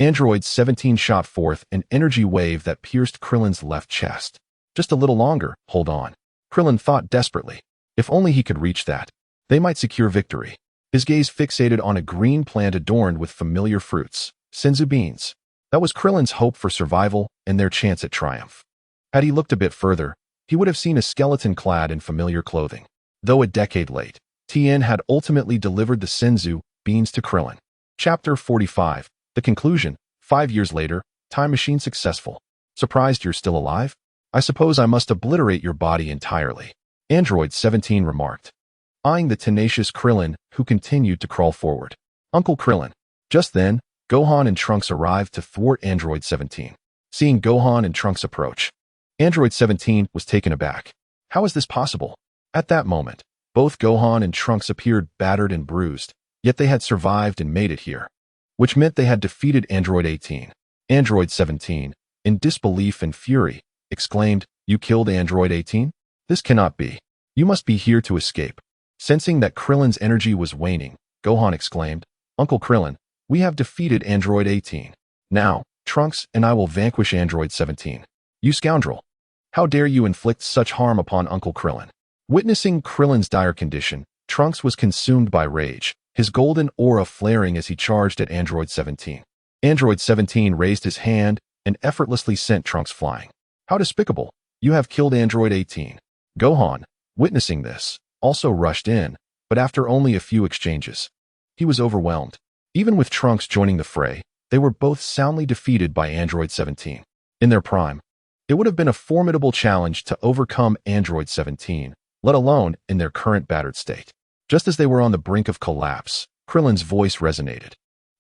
Android 17 shot forth an energy wave that pierced Krillin's left chest. Just a little longer, hold on. Krillin thought desperately. If only he could reach that, they might secure victory. His gaze fixated on a green plant adorned with familiar fruits, senzu beans. That was Krillin's hope for survival and their chance at triumph. Had he looked a bit further, he would have seen a skeleton clad in familiar clothing. Though a decade late, Tien had ultimately delivered the senzu beans to Krillin. Chapter 45. The conclusion. 5 years later, time machine successful. Surprised you're still alive? I suppose I must obliterate your body entirely. Android 17 remarked, eyeing the tenacious Krillin, who continued to crawl forward. Uncle Krillin. Just then, Gohan and Trunks arrived to thwart Android 17. Seeing Gohan and Trunks approach, Android 17 was taken aback. How is this possible? At that moment, both Gohan and Trunks appeared battered and bruised, yet they had survived and made it here, which meant they had defeated Android 18. Android 17, in disbelief and fury, exclaimed, You killed Android 18? This cannot be. You must be here to escape. Sensing that Krillin's energy was waning, Gohan exclaimed, Uncle Krillin, we have defeated Android 18. Now, Trunks and I will vanquish Android 17. You scoundrel! How dare you inflict such harm upon Uncle Krillin? Witnessing Krillin's dire condition, Trunks was consumed by rage, his golden aura flaring as he charged at Android 17. Android 17 raised his hand and effortlessly sent Trunks flying. How despicable! You have killed Android 18. Gohan, witnessing this, also rushed in, but after only a few exchanges, he was overwhelmed. Even with Trunks joining the fray, they were both soundly defeated by Android 17. In their prime, it would have been a formidable challenge to overcome Android 17, let alone in their current battered state. Just as they were on the brink of collapse, Krillin's voice resonated.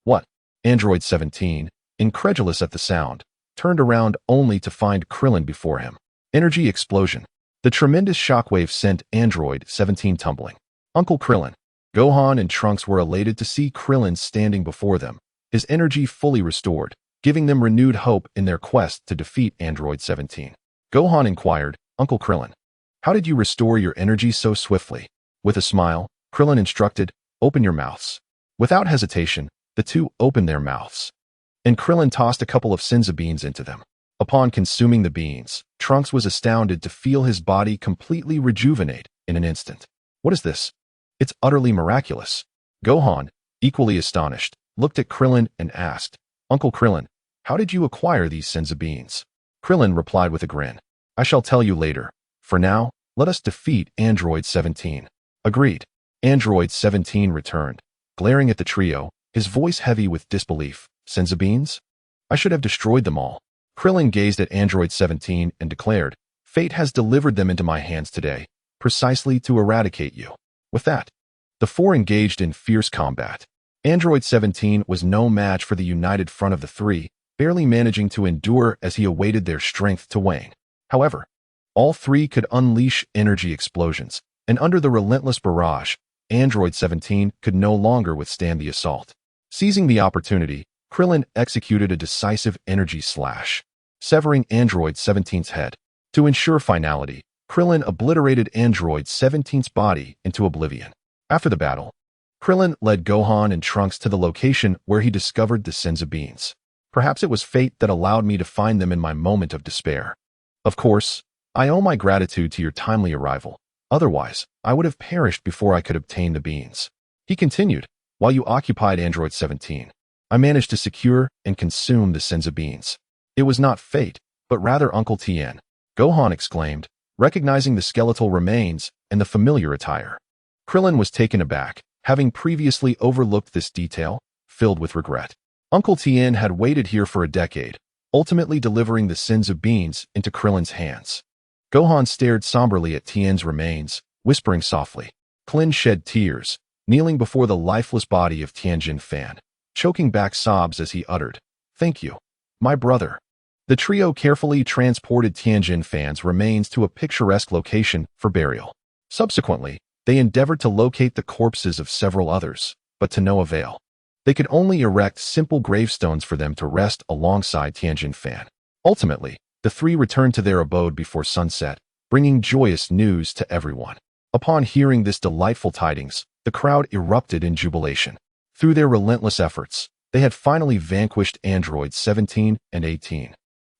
What? Android 17, incredulous at the sound, turned around only to find Krillin before him. Energy explosion. The tremendous shockwave sent Android 17 tumbling. Uncle Krillin. Gohan and Trunks were elated to see Krillin standing before them, his energy fully restored, giving them renewed hope in their quest to defeat Android 17. Gohan inquired, Uncle Krillin, how did you restore your energy so swiftly? With a smile, Krillin instructed, Open your mouths. Without hesitation, the two opened their mouths, and Krillin tossed a couple of senzu beans into them. Upon consuming the beans, Trunks was astounded to feel his body completely rejuvenate in an instant. What is this? It's utterly miraculous. Gohan, equally astonished, looked at Krillin and asked, Uncle Krillin, how did you acquire these Senzu beans? Krillin replied with a grin. I shall tell you later. For now, let us defeat Android 17. Agreed. Android 17 returned, glaring at the trio, his voice heavy with disbelief. Senzu beans? I should have destroyed them all. Krillin gazed at Android 17 and declared, Fate has delivered them into my hands today, precisely to eradicate you. With that, the four engaged in fierce combat. Android 17 was no match for the united front of the three, barely managing to endure as he awaited their strength to wane. However, all three could unleash energy explosions, and under the relentless barrage, Android 17 could no longer withstand the assault. Seizing the opportunity, Krillin executed a decisive energy slash, severing Android 17's head. To ensure finality, Krillin obliterated Android 17's body into oblivion. After the battle, Krillin led Gohan and Trunks to the location where he discovered the Senzu beans. Perhaps it was fate that allowed me to find them in my moment of despair. Of course, I owe my gratitude to your timely arrival. Otherwise, I would have perished before I could obtain the beans. He continued, while you occupied Android 17, I managed to secure and consume the Senzu beans. It was not fate, but rather Uncle Tien, Gohan exclaimed, recognizing the skeletal remains and the familiar attire. Krillin was taken aback, having previously overlooked this detail, filled with regret. Uncle Tien had waited here for a decade, ultimately delivering the Senzu beans into Krillin's hands. Gohan stared somberly at Tien's remains, whispering softly. Krillin shed tears, kneeling before the lifeless body of Tianjin Fan, choking back sobs as he uttered, Thank you, my brother. The trio carefully transported Tianjin Fan's remains to a picturesque location for burial. Subsequently, they endeavored to locate the corpses of several others, but to no avail. They could only erect simple gravestones for them to rest alongside Tianjin Fan. Ultimately, the three returned to their abode before sunset, bringing joyous news to everyone. Upon hearing this delightful tidings, the crowd erupted in jubilation. Through their relentless efforts, they had finally vanquished androids 17 and 18,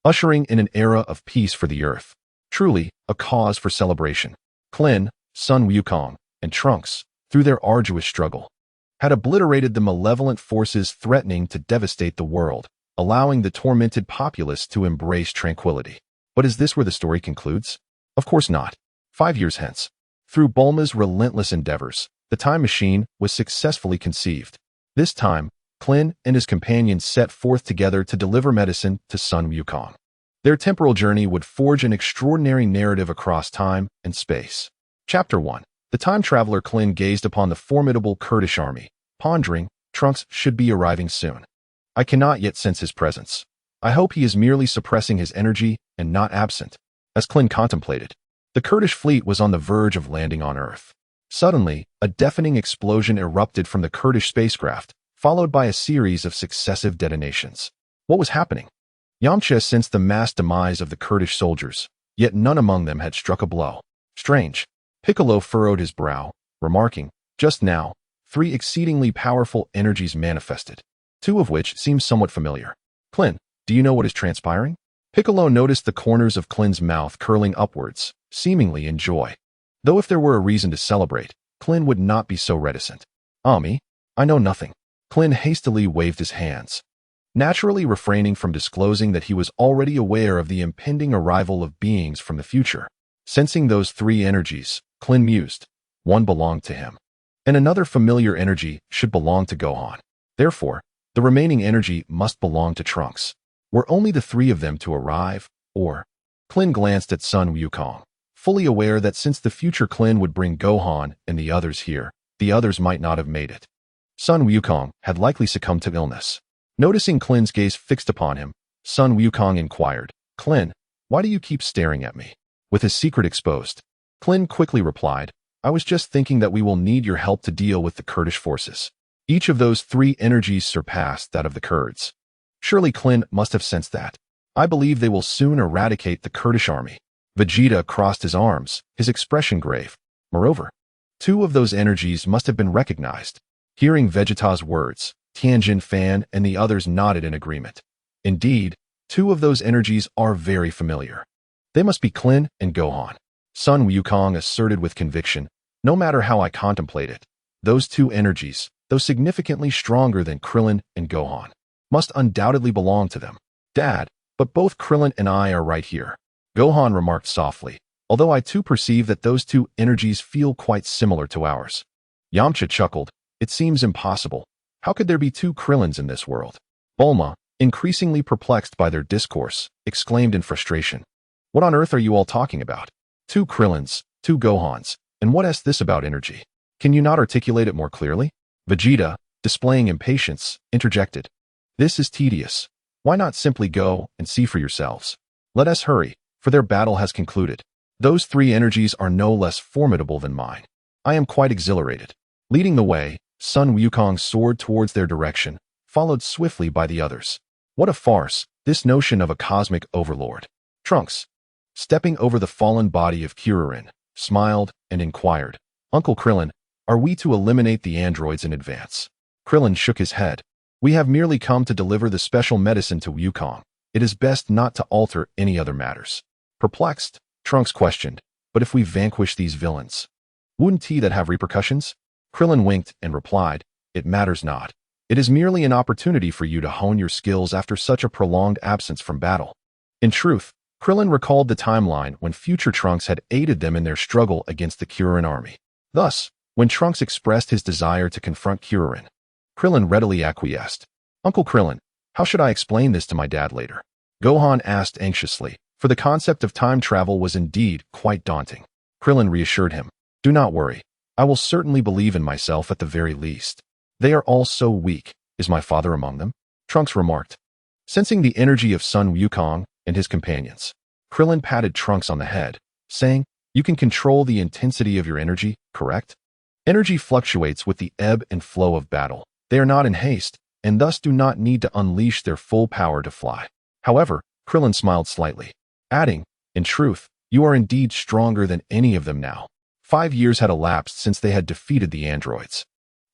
ushering in an era of peace for the Earth. Truly, a cause for celebration. Krillin, Sun Wukong, and Trunks, through their arduous struggle, had obliterated the malevolent forces threatening to devastate the world, allowing the tormented populace to embrace tranquility. But is this where the story concludes? Of course not. 5 years hence, through Bulma's relentless endeavors, the time machine was successfully conceived. This time, Krillin and his companions set forth together to deliver medicine to Sun Wukong. Their temporal journey would forge an extraordinary narrative across time and space. Chapter 1. The time traveler Krillin gazed upon the formidable Kurdish army, pondering, Trunks should be arriving soon. I cannot yet sense his presence. I hope he is merely suppressing his energy and not absent. As Krillin contemplated, the Kurdish fleet was on the verge of landing on Earth. Suddenly, a deafening explosion erupted from the Kurdish spacecraft, followed by a series of successive detonations. What was happening? Yamcha sensed the mass demise of the Kurdish soldiers, yet none among them had struck a blow. Strange. Piccolo furrowed his brow, remarking, just now, 3 exceedingly powerful energies manifested, 2 of which seem somewhat familiar. Krillin, do you know what is transpiring? Piccolo noticed the corners of Krillin's mouth curling upwards, seemingly in joy. Though if there were a reason to celebrate, Krillin would not be so reticent. Me? I know nothing. Krillin hastily waved his hands, naturally refraining from disclosing that he was already aware of the impending arrival of beings from the future. Sensing those 3 energies, Krillin mused. One belonged to him, and another familiar energy should belong to Gohan. Therefore, the remaining energy must belong to Trunks. Were only the 3 of them to arrive, or? Krillin glanced at Sun Wukong, fully aware that since the future Krillin would bring Gohan and the others here, the others might not have made it. Sun Wukong had likely succumbed to illness. Noticing Krillin's gaze fixed upon him, Sun Wukong inquired, Krillin, why do you keep staring at me? With his secret exposed, Krillin quickly replied, I was just thinking that we will need your help to deal with the Kurdish forces. Each of those 3 energies surpassed that of the Kurds. Surely Krillin must have sensed that. I believe they will soon eradicate the Kurdish army. Vegeta crossed his arms, his expression grave. Moreover, 2 of those energies must have been recognized. Hearing Vegeta's words, Tianjin Fan and the others nodded in agreement. Indeed, 2 of those energies are very familiar. They must be Krillin and Gohan. Sun Wukong asserted with conviction, no matter how I contemplate it, Those two energies, though significantly stronger than Krillin and Gohan, must undoubtedly belong to them. Dad, but both Krillin and I are right here, Gohan remarked softly, although I too perceive that those two energies feel quite similar to ours. Yamcha chuckled. It seems impossible. How could there be two Krillins in this world? Bulma, increasingly perplexed by their discourse, exclaimed in frustration. What on earth are you all talking about? Two Krillins, two Gohans, and what is this about energy? Can you not articulate it more clearly? Vegeta, displaying impatience, interjected. This is tedious. Why not simply go and see for yourselves? Let us hurry, for their battle has concluded. Those three energies are no less formidable than mine. I am quite exhilarated. Leading the way, Sun Wukong soared towards their direction, followed swiftly by the others. What a farce, this notion of a cosmic overlord. Trunks, stepping over the fallen body of Krillin, smiled and inquired, Uncle Krillin, are we to eliminate the androids in advance? Krillin shook his head. We have merely come to deliver the special medicine to Wukong. It is best not to alter any other matters. Perplexed, Trunks questioned, but if we vanquish these villains, wouldn't that have repercussions? Krillin winked and replied, it matters not. It is merely an opportunity for you to hone your skills after such a prolonged absence from battle. In truth, Krillin recalled the timeline when future Trunks had aided them in their struggle against the Krillin army. Thus, when Trunks expressed his desire to confront Krillin, Krillin readily acquiesced. Uncle Krillin, how should I explain this to my dad later? Gohan asked anxiously, for the concept of time travel was indeed quite daunting. Krillin reassured him, do not worry. I will certainly believe in myself at the very least. They are all so weak. Is my father among them? Trunks remarked. Sensing the energy of Sun Wukong and his companions, Krillin patted Trunks on the head, saying, you can control the intensity of your energy, correct? Energy fluctuates with the ebb and flow of battle. They are not in haste, and thus do not need to unleash their full power to fly. However, Krillin smiled slightly, adding, in truth, you are indeed stronger than any of them now. 5 years had elapsed since they had defeated the androids.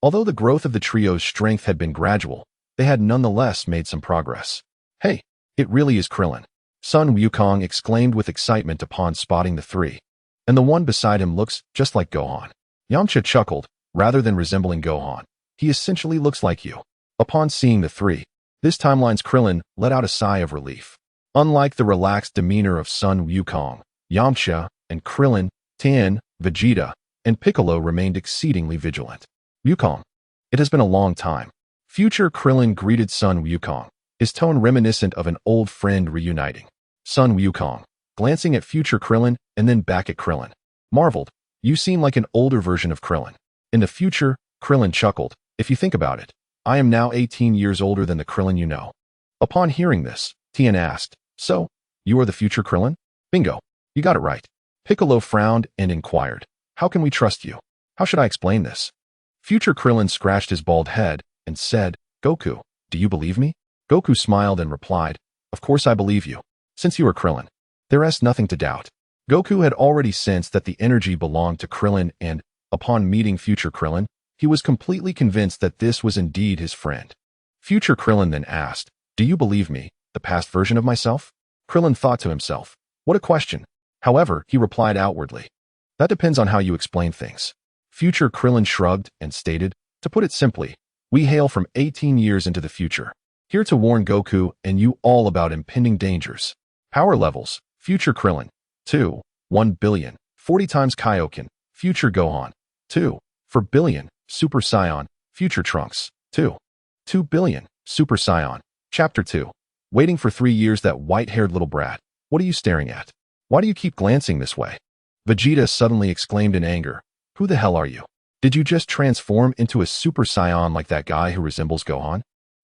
Although the growth of the trio's strength had been gradual, they had nonetheless made some progress. Hey, it really is Krillin, Sun Wukong exclaimed with excitement upon spotting the three. And the one beside him looks just like Gohan. Yamcha chuckled, rather than resembling Gohan. He essentially looks like you. Upon seeing the three, this timeline's Krillin let out a sigh of relief. Unlike the relaxed demeanor of Sun Wukong, Yamcha and Krillin, Tien, Vegeta, and Piccolo remained exceedingly vigilant. Wukong. It has been a long time. Future Krillin greeted Sun Wukong, his tone reminiscent of an old friend reuniting. Sun Wukong, glancing at future Krillin and then back at Krillin, marveled, you seem like an older version of Krillin. In the future, Krillin chuckled, if you think about it, I am now 18 years older than the Krillin you know. Upon hearing this, Tien asked, so, you are the future Krillin? Bingo, you got it right. Piccolo frowned and inquired, how can we trust you? How should I explain this? Future Krillin scratched his bald head and said, Goku, do you believe me? Goku smiled and replied, of course I believe you. Since you are Krillin, there is nothing to doubt. Goku had already sensed that the energy belonged to Krillin and, upon meeting future Krillin, he was completely convinced that this was indeed his friend. Future Krillin then asked, do you believe me, the past version of myself? Krillin thought to himself, what a question. However, he replied outwardly, that depends on how you explain things. Future Krillin shrugged and stated, to put it simply, we hail from 18 years into the future, here to warn Goku and you all about impending dangers. Power levels, future Krillin, 2, 1 billion, 40 times Kaioken, future Gohan, 2, 4 billion, Super Saiyan, future Trunks, 2, 2 billion, Super Saiyan, Chapter 2. Waiting for 3 years, that white-haired little brat. What are you staring at? Why do you keep glancing this way? Vegeta suddenly exclaimed in anger. Who the hell are you? Did you just transform into a Super Saiyan like that guy who resembles Gohan?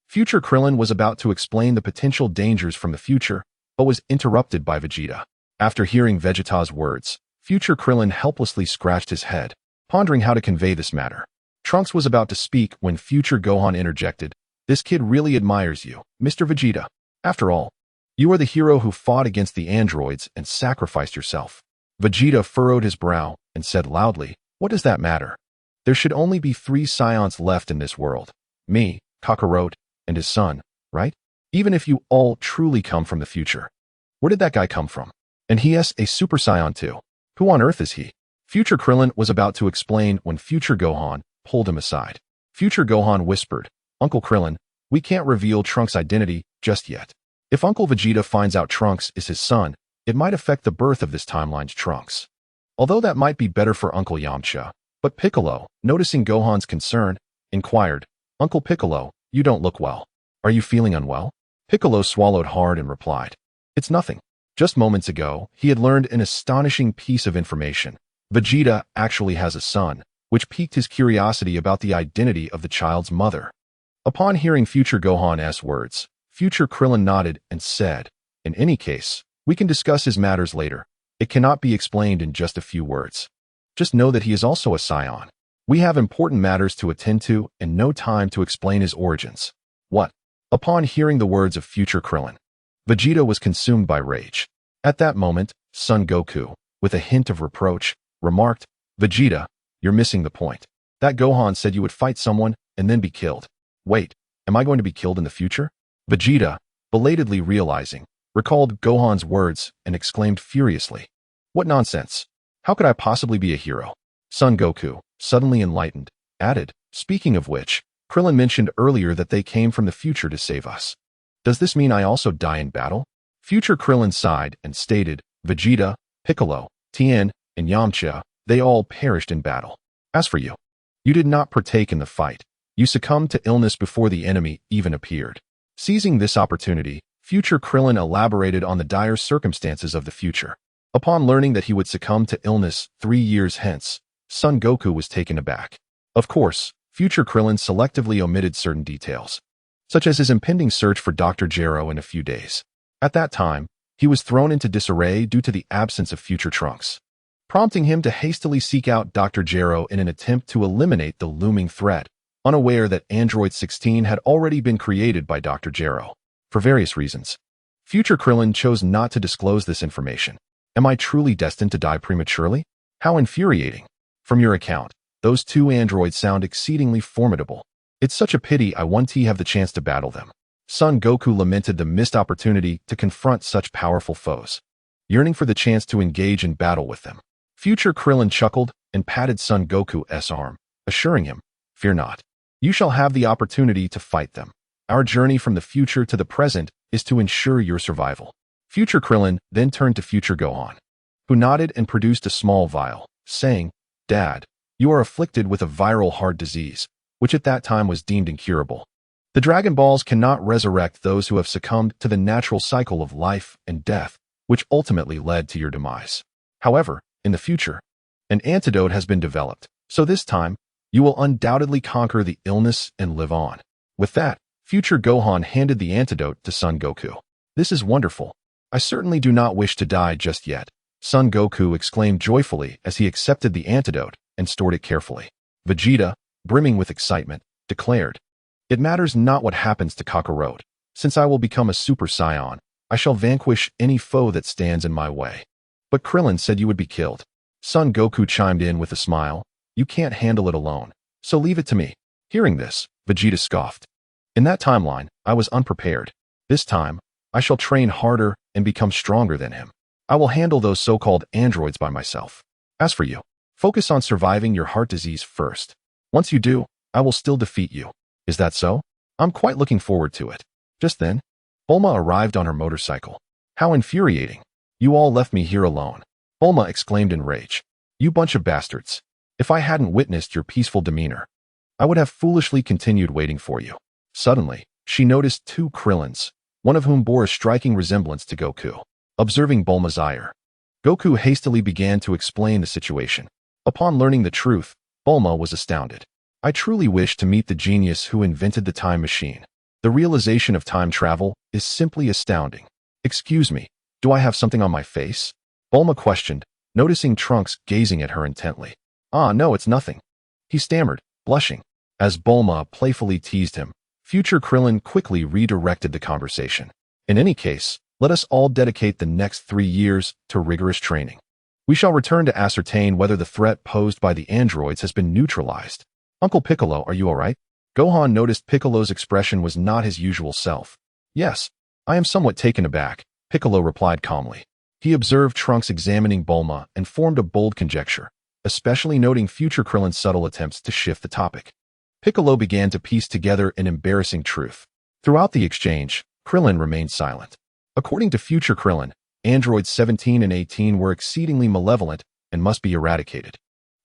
Future Krillin was about to explain the potential dangers from the future, but was interrupted by Vegeta. After hearing Vegeta's words, future Krillin helplessly scratched his head, pondering how to convey this matter. Trunks was about to speak when future Gohan interjected, this kid really admires you, Mr. Vegeta. After all, you are the hero who fought against the androids and sacrificed yourself. Vegeta furrowed his brow and said loudly, what does that matter? There should only be 3 Saiyans left in this world. Me, Kakarot, and his son, right? Even if you all truly come from the future. Where did that guy come from? And he is a Super Saiyan too. Who on earth is he? Future Krillin was about to explain when future Gohan, pulled him aside. Future Gohan whispered, "Uncle Krillin, we can't reveal Trunks' identity just yet. If Uncle Vegeta finds out Trunks is his son, it might affect the birth of this timeline's Trunks. Although that might be better for Uncle Yamcha." But Piccolo, noticing Gohan's concern, inquired, "Uncle Piccolo, you don't look well. Are you feeling unwell?" Piccolo swallowed hard and replied, "It's nothing." Just moments ago, he had learned an astonishing piece of information. Vegeta actually has a son, which piqued his curiosity about the identity of the child's mother. Upon hearing Future Gohan's words, Future Krillin nodded and said, "In any case, we can discuss his matters later. It cannot be explained in just a few words. Just know that he is also a Saiyan. We have important matters to attend to and no time to explain his origins." What? Upon hearing the words of Future Krillin, Vegeta was consumed by rage. At that moment, Son Goku, with a hint of reproach, remarked, "Vegeta, you're missing the point. That Gohan said you would fight someone and then be killed. Wait, am I going to be killed in the future?" Vegeta, belatedly realizing, recalled Gohan's words and exclaimed furiously, "What nonsense! How could I possibly be a hero?" Son Goku, suddenly enlightened, added, "Speaking of which, Krillin mentioned earlier that they came from the future to save us. Does this mean I also die in battle?" Future Krillin sighed and stated, "Vegeta, Piccolo, Tien, and Yamcha, they all perished in battle. As for you, you did not partake in the fight. You succumbed to illness before the enemy even appeared." Seizing this opportunity, Future Krillin elaborated on the dire circumstances of the future. Upon learning that he would succumb to illness 3 years hence, Son Goku was taken aback. Of course, Future Krillin selectively omitted certain details, such as his impending search for Dr. Gero in a few days. At that time, he was thrown into disarray due to the absence of future Trunks, prompting him to hastily seek out Dr. Gero in an attempt to eliminate the looming threat, unaware that Android 16 had already been created by Dr. Gero. For various reasons, Future Krillin chose not to disclose this information. Am I truly destined to die prematurely? How infuriating. From your account, those two androids sound exceedingly formidable. It's such a pity I won't have the chance to battle them. Son Goku lamented the missed opportunity to confront such powerful foes, yearning for the chance to engage in battle with them. Future Krillin chuckled and patted Son Goku's arm, assuring him, "Fear not. You shall have the opportunity to fight them. Our journey from the future to the present is to ensure your survival." Future Krillin then turned to Future Gohan, who nodded and produced a small vial, saying, "Dad, you are afflicted with a viral heart disease, which at that time was deemed incurable. The Dragon Balls cannot resurrect those who have succumbed to the natural cycle of life and death, which ultimately led to your demise. However, in the future, an antidote has been developed, so this time, you will undoubtedly conquer the illness and live on." With that, Future Gohan handed the antidote to Son Goku. "This is wonderful. I certainly do not wish to die just yet," Son Goku exclaimed joyfully as he accepted the antidote and stored it carefully. Vegeta, brimming with excitement, declared, "It matters not what happens to Kakarot. Since I will become a Super Saiyan, I shall vanquish any foe that stands in my way." "But Krillin said you would be killed." Son Goku chimed in with a smile, "You can't handle it alone, so leave it to me." Hearing this, Vegeta scoffed. "In that timeline, I was unprepared. This time, I shall train harder and become stronger than him. I will handle those so-called androids by myself. As for you, focus on surviving your heart disease first. Once you do, I will still defeat you. Is that so? I'm quite looking forward to it." Just then, Bulma arrived on her motorcycle. "How infuriating. You all left me here alone." Bulma exclaimed in rage. "You bunch of bastards. If I hadn't witnessed your peaceful demeanor, I would have foolishly continued waiting for you." Suddenly, she noticed two Krillins, one of whom bore a striking resemblance to Goku. Observing Bulma's ire, Goku hastily began to explain the situation. Upon learning the truth, Bulma was astounded. "I truly wish to meet the genius who invented the time machine. The realization of time travel is simply astounding." "Excuse me, do I have something on my face?" Bulma questioned, noticing Trunks gazing at her intently. "Ah, no, it's nothing," he stammered, blushing. As Bulma playfully teased him, Future Krillin quickly redirected the conversation. "In any case, let us all dedicate the next 3 years to rigorous training. We shall return to ascertain whether the threat posed by the androids has been neutralized. Uncle Piccolo, are you all right?" Gohan noticed Piccolo's expression was not his usual self. "Yes, I am somewhat taken aback," Piccolo replied calmly. He observed Trunks examining Bulma and formed a bold conjecture. especially noting future Krillin's subtle attempts to shift the topic. Piccolo began to piece together an embarrassing truth. Throughout the exchange, Krillin remained silent. According to future Krillin, androids 17 and 18 were exceedingly malevolent and must be eradicated.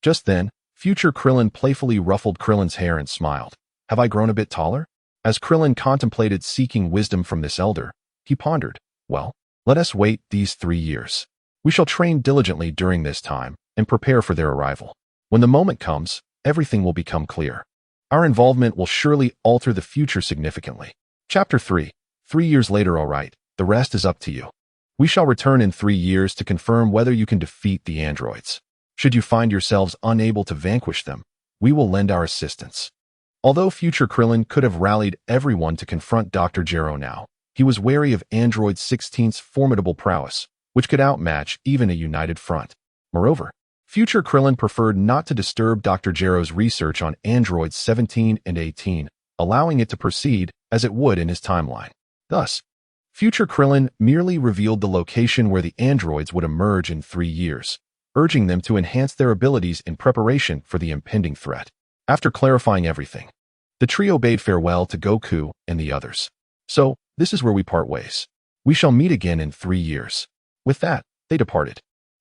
Just then, future Krillin playfully ruffled Krillin's hair and smiled. Have I grown a bit taller? As Krillin contemplated seeking wisdom from this elder, he pondered, well, let us wait these 3 years. We shall train diligently during this time and prepare for their arrival. When the moment comes, everything will become clear. Our involvement will surely alter the future significantly. Chapter 3. 3 years later, all right, the rest is up to you. We shall return in 3 years to confirm whether you can defeat the androids. Should you find yourselves unable to vanquish them, we will lend our assistance. Although future Krillin could have rallied everyone to confront Dr. Gero now, he was wary of Android 16's formidable prowess, which could outmatch even a united front. Moreover, future Krillin preferred not to disturb Dr. Gero's research on Androids 17 and 18, allowing it to proceed as it would in his timeline. Thus, future Krillin merely revealed the location where the androids would emerge in 3 years, urging them to enhance their abilities in preparation for the impending threat. After clarifying everything, the trio bade farewell to Goku and the others. So, this is where we part ways. We shall meet again in 3 years. With that, they departed.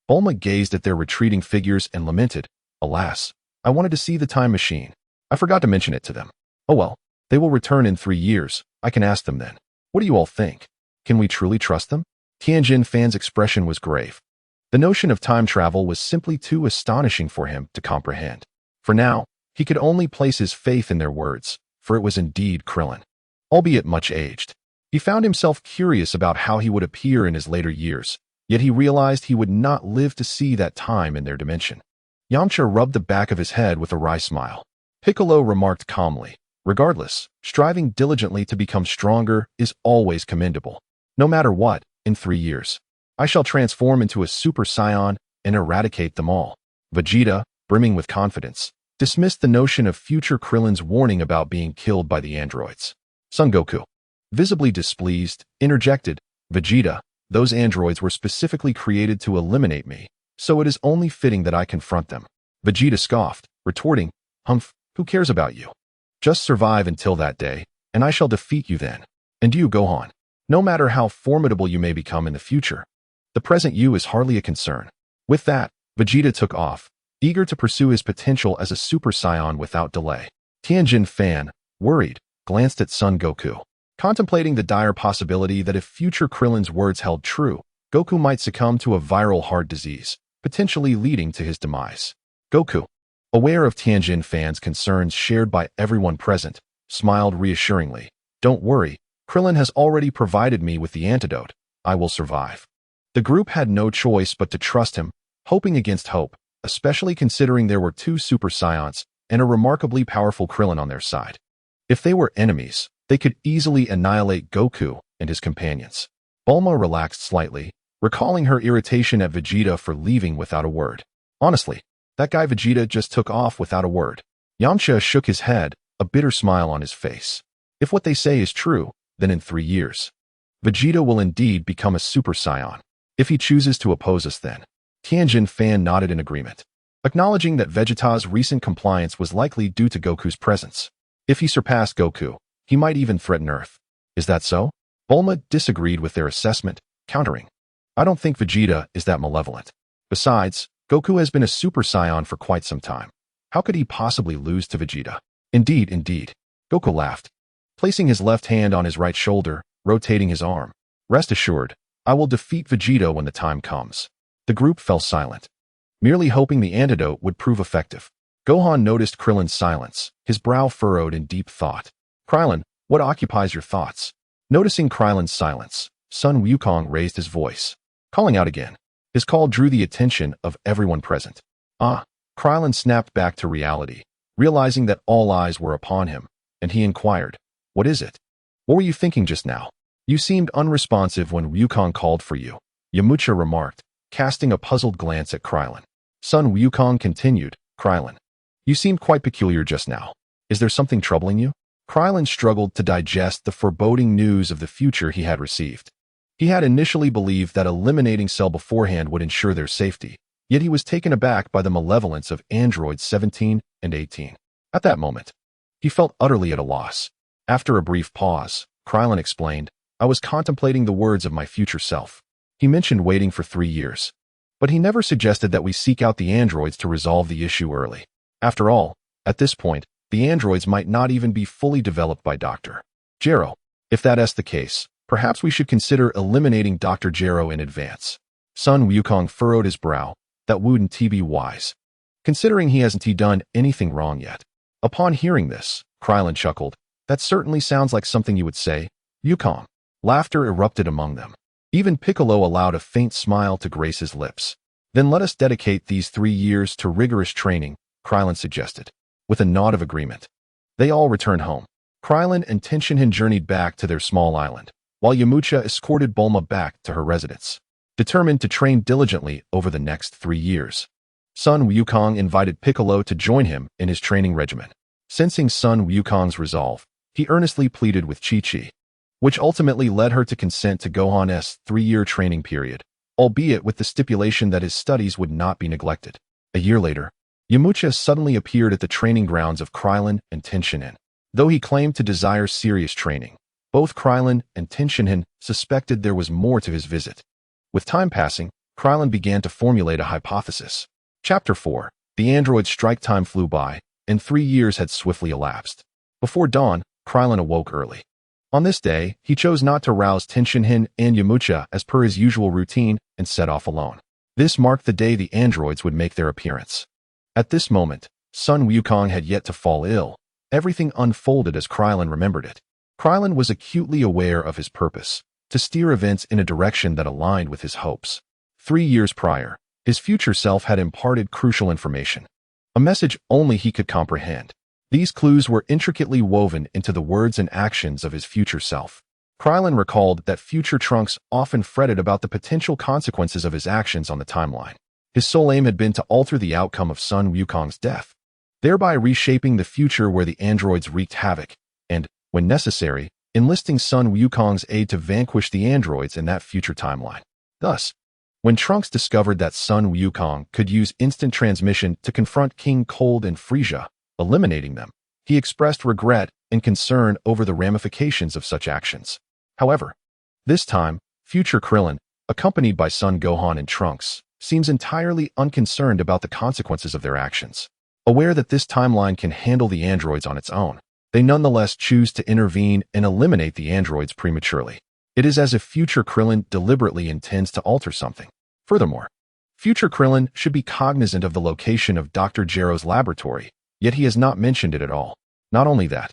Bulma gazed at their retreating figures and lamented, alas, I wanted to see the time machine. I forgot to mention it to them. Oh well, they will return in 3 years. I can ask them then. What do you all think? Can we truly trust them? Tien Fan's expression was grave. The notion of time travel was simply too astonishing for him to comprehend. For now, he could only place his faith in their words, for it was indeed Krillin, albeit much aged. He found himself curious about how he would appear in his later years, yet he realized he would not live to see that time in their dimension. Yamcha rubbed the back of his head with a wry smile. Piccolo remarked calmly, regardless, striving diligently to become stronger is always commendable. No matter what, in 3 years, I shall transform into a Super Saiyan and eradicate them all. Vegeta, brimming with confidence, dismissed the notion of future Krillin's warning about being killed by the androids. Son Goku, visibly displeased, interjected, Vegeta, those androids were specifically created to eliminate me, so it is only fitting that I confront them. Vegeta scoffed, retorting, Humph, who cares about you? Just survive until that day, and I shall defeat you then. And you, Gohan, no matter how formidable you may become in the future, the present you is hardly a concern. With that, Vegeta took off, eager to pursue his potential as a Super Saiyan without delay. Tien Fan, worried, glanced at Son Goku, contemplating the dire possibility that if future Krillin's words held true, Goku might succumb to a viral heart disease, potentially leading to his demise. Goku, aware of Tien Fan's concerns shared by everyone present, smiled reassuringly. Don't worry, Krillin has already provided me with the antidote. I will survive. The group had no choice but to trust him, hoping against hope, especially considering there were 2 Super Saiyans and a remarkably powerful Krillin on their side. If they were enemies, they could easily annihilate Goku and his companions. Bulma relaxed slightly, recalling her irritation at Vegeta for leaving without a word. Honestly, that guy Vegeta just took off without a word. Yamcha shook his head, a bitter smile on his face. If what they say is true, then in 3 years, Vegeta will indeed become a Super Saiyan. If he chooses to oppose us then. Tien Fan nodded in agreement, acknowledging that Vegeta's recent compliance was likely due to Goku's presence. If he surpassed Goku, he might even threaten Earth. Is that so? Bulma disagreed with their assessment, countering, I don't think Vegeta is that malevolent. Besides, Goku has been a Super Saiyan for quite some time. How could he possibly lose to Vegeta? Indeed. Goku laughed, placing his left hand on his right shoulder, rotating his arm. Rest assured, I will defeat Vegeta when the time comes. The group fell silent, merely hoping the antidote would prove effective. Gohan noticed Krillin's silence, his brow furrowed in deep thought. Krillin, what occupies your thoughts? Noticing Krillin's silence, Sun Wukong raised his voice, calling out again. His call drew the attention of everyone present. Krillin snapped back to reality, realizing that all eyes were upon him, and he inquired, what is it? What were you thinking just now? You seemed unresponsive when Wukong called for you, Yamcha remarked, casting a puzzled glance at Krillin. Sun Wukong continued, Krillin, you seemed quite peculiar just now. Is there something troubling you? Krillin struggled to digest the foreboding news of the future he had received. He had initially believed that eliminating Cell beforehand would ensure their safety, Yet he was taken aback by the malevolence of androids 17 and 18. At that moment, he felt utterly at a loss. After a brief pause, Krillin explained, I was contemplating the words of my future self. He mentioned waiting for 3 years. But he never suggested that we seek out the androids to resolve the issue early. After all, at this point, the androids might not even be fully developed by Dr. Gero. If that's the case, perhaps we should consider eliminating Dr. Gero in advance. Sun Wukong furrowed his brow. That wouldn't be wise, considering he hasn't done anything wrong yet. Upon hearing this, Krillin chuckled. That certainly sounds like something you would say, Wukong. Laughter erupted among them. Even Piccolo allowed a faint smile to grace his lips. Then let us dedicate these 3 years to rigorous training, Krillin suggested. With a nod of agreement, they all returned home. Krillin and Tien journeyed back to their small island, while Yamcha escorted Bulma back to her residence, determined to train diligently over the next 3 years. Sun Wukong invited Piccolo to join him in his training regimen. Sensing Sun Wukong's resolve, he earnestly pleaded with Chi-Chi, which ultimately led her to consent to Gohan's 3-year training period, albeit with the stipulation that his studies would not be neglected. A year later, Yamcha suddenly appeared at the training grounds of Krillin and Tien. Though he claimed to desire serious training, both Krillin and Tien suspected there was more to his visit. With time passing, Krillin began to formulate a hypothesis. Chapter 4. The android's strike time flew by, and 3 years had swiftly elapsed. Before dawn, Krillin awoke early. On this day, he chose not to rouse Tien and Yamcha as per his usual routine and set off alone. This marked the day the androids would make their appearance. At this moment, Sun Wukong had yet to fall ill. Everything unfolded as Krillin remembered it. Krillin was acutely aware of his purpose, to steer events in a direction that aligned with his hopes. 3 years prior, his future self had imparted crucial information, a message only he could comprehend. These clues were intricately woven into the words and actions of his future self. Krillin recalled that future Trunks often fretted about the potential consequences of his actions on the timeline. His sole aim had been to alter the outcome of Sun Wukong's death, thereby reshaping the future where the androids wreaked havoc, and, when necessary, enlisting Sun Wukong's aid to vanquish the androids in that future timeline. Thus, when Trunks discovered that Sun Wukong could use instant transmission to confront King Cold and Frieza, eliminating them, he expressed regret and concern over the ramifications of such actions. However, this time, future Krillin, accompanied by Son Gohan and Trunks, seems entirely unconcerned about the consequences of their actions. Aware that this timeline can handle the androids on its own, they nonetheless choose to intervene and eliminate the androids prematurely. It is as if future Krillin deliberately intends to alter something. Furthermore, future Krillin should be cognizant of the location of Dr. Gero's laboratory, yet he has not mentioned it at all. Not only that,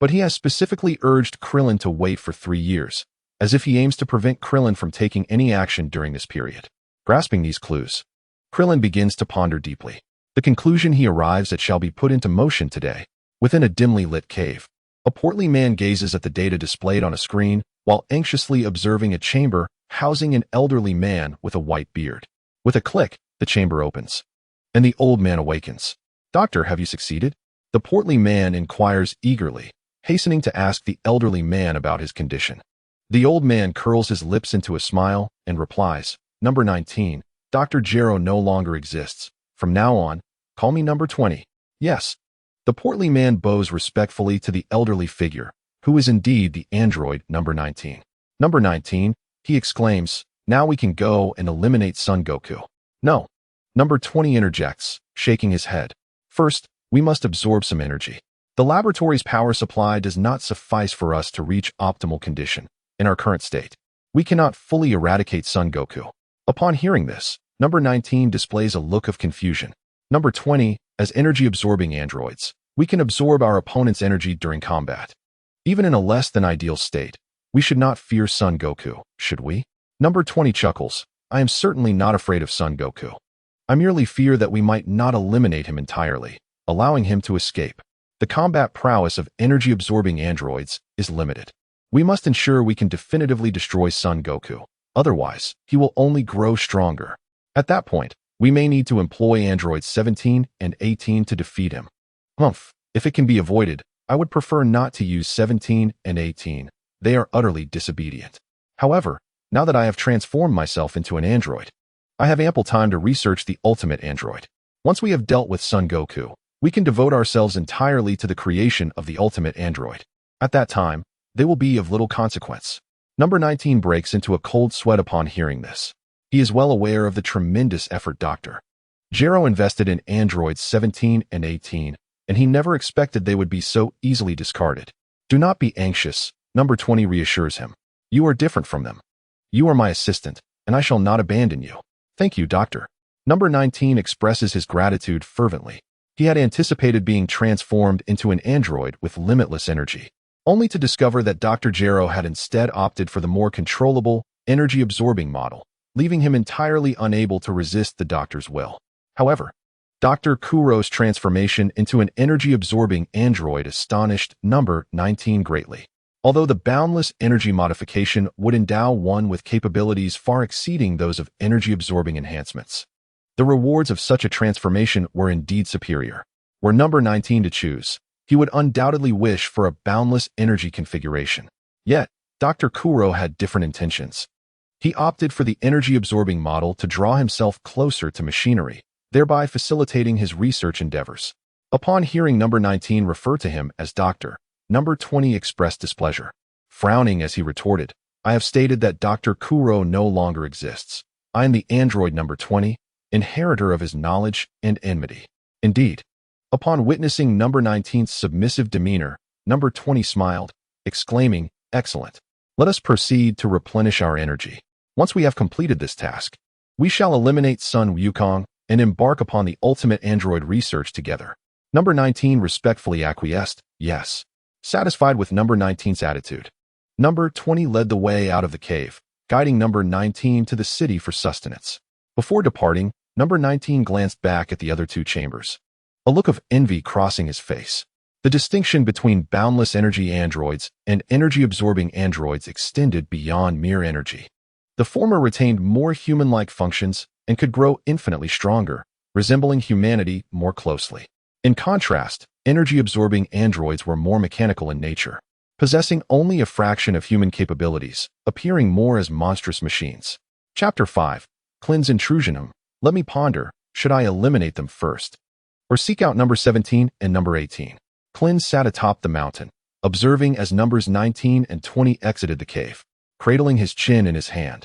but he has specifically urged Krillin to wait for 3 years, as if he aims to prevent Krillin from taking any action during this period. Grasping these clues, Krillin begins to ponder deeply. The conclusion he arrives at shall be put into motion today. Within a dimly lit cave, a portly man gazes at the data displayed on a screen while anxiously observing a chamber housing an elderly man with a white beard. With a click, the chamber opens, and the old man awakens. Doctor, have you succeeded? The portly man inquires eagerly, hastening to ask the elderly man about his condition. The old man curls his lips into a smile and replies, Number 19, Dr. Gero no longer exists. From now on, call me Number 20. Yes. The portly man bows respectfully to the elderly figure, who is indeed the android Number 19. Number 19, he exclaims, now we can go and eliminate Son Goku. No. Number 20 interjects, shaking his head. First, we must absorb some energy. The laboratory's power supply does not suffice for us to reach optimal condition. In our current state, we cannot fully eradicate Son Goku. Upon hearing this, Number 19 displays a look of confusion. Number 20, as energy-absorbing androids, we can absorb our opponent's energy during combat. Even in a less than ideal state, we should not fear Son Goku, should we? Number 20 chuckles. I am certainly not afraid of Son Goku. I merely fear that we might not eliminate him entirely, allowing him to escape. The combat prowess of energy-absorbing androids is limited. We must ensure we can definitively destroy Son Goku. Otherwise, he will only grow stronger. At that point, we may need to employ androids 17 and 18 to defeat him. If it can be avoided, I would prefer not to use 17 and 18. They are utterly disobedient. However, now that I have transformed myself into an android, I have ample time to research the ultimate android. Once we have dealt with Son Goku, we can devote ourselves entirely to the creation of the ultimate android. At that time, they will be of little consequence. Number 19 breaks into a cold sweat upon hearing this. He is well aware of the tremendous effort Dr. Gero invested in androids 17 and 18, and he never expected they would be so easily discarded. Do not be anxious, Number 20 reassures him. You are different from them. You are my assistant, and I shall not abandon you. Thank you, Doctor. Number 19 expresses his gratitude fervently. He had anticipated being transformed into an android with limitless energy, only to discover that Dr. Gero had instead opted for the more controllable, energy-absorbing model, leaving him entirely unable to resist the doctor's will. However, Dr. Kuro's transformation into an energy-absorbing android astonished Number 19 greatly. Although the boundless energy modification would endow one with capabilities far exceeding those of energy-absorbing enhancements, the rewards of such a transformation were indeed superior. Were Number 19 to choose, he would undoubtedly wish for a boundless energy configuration. Yet, Dr. Kuro had different intentions. He opted for the energy-absorbing model to draw himself closer to machinery, thereby facilitating his research endeavors. Upon hearing Number 19 refer to him as Doctor, Number 20 expressed displeasure. Frowning as he retorted, I have stated that Dr. Kuro no longer exists. I am the android Number 20, inheritor of his knowledge and enmity. Indeed, upon witnessing Number 19's submissive demeanor, Number 20 smiled, exclaiming, Excellent. Let us proceed to replenish our energy. Once we have completed this task, we shall eliminate Sun Wukong and embark upon the ultimate android research together. Number 19 respectfully acquiesced, yes. Satisfied with Number 19's attitude, Number 20 led the way out of the cave, guiding Number 19 to the city for sustenance. Before departing, Number 19 glanced back at the other two chambers, a look of envy crossing his face. The distinction between boundless energy androids and energy-absorbing androids extended beyond mere energy. The former retained more human-like functions and could grow infinitely stronger, resembling humanity more closely. In contrast, energy-absorbing androids were more mechanical in nature, possessing only a fraction of human capabilities, appearing more as monstrous machines. Chapter 5. Klin's intrusion. Let me ponder, should I eliminate them first, or seek out Number 17 and Number 18? Klin sat atop the mountain, observing as Numbers 19 and 20 exited the cave, cradling his chin in his hand.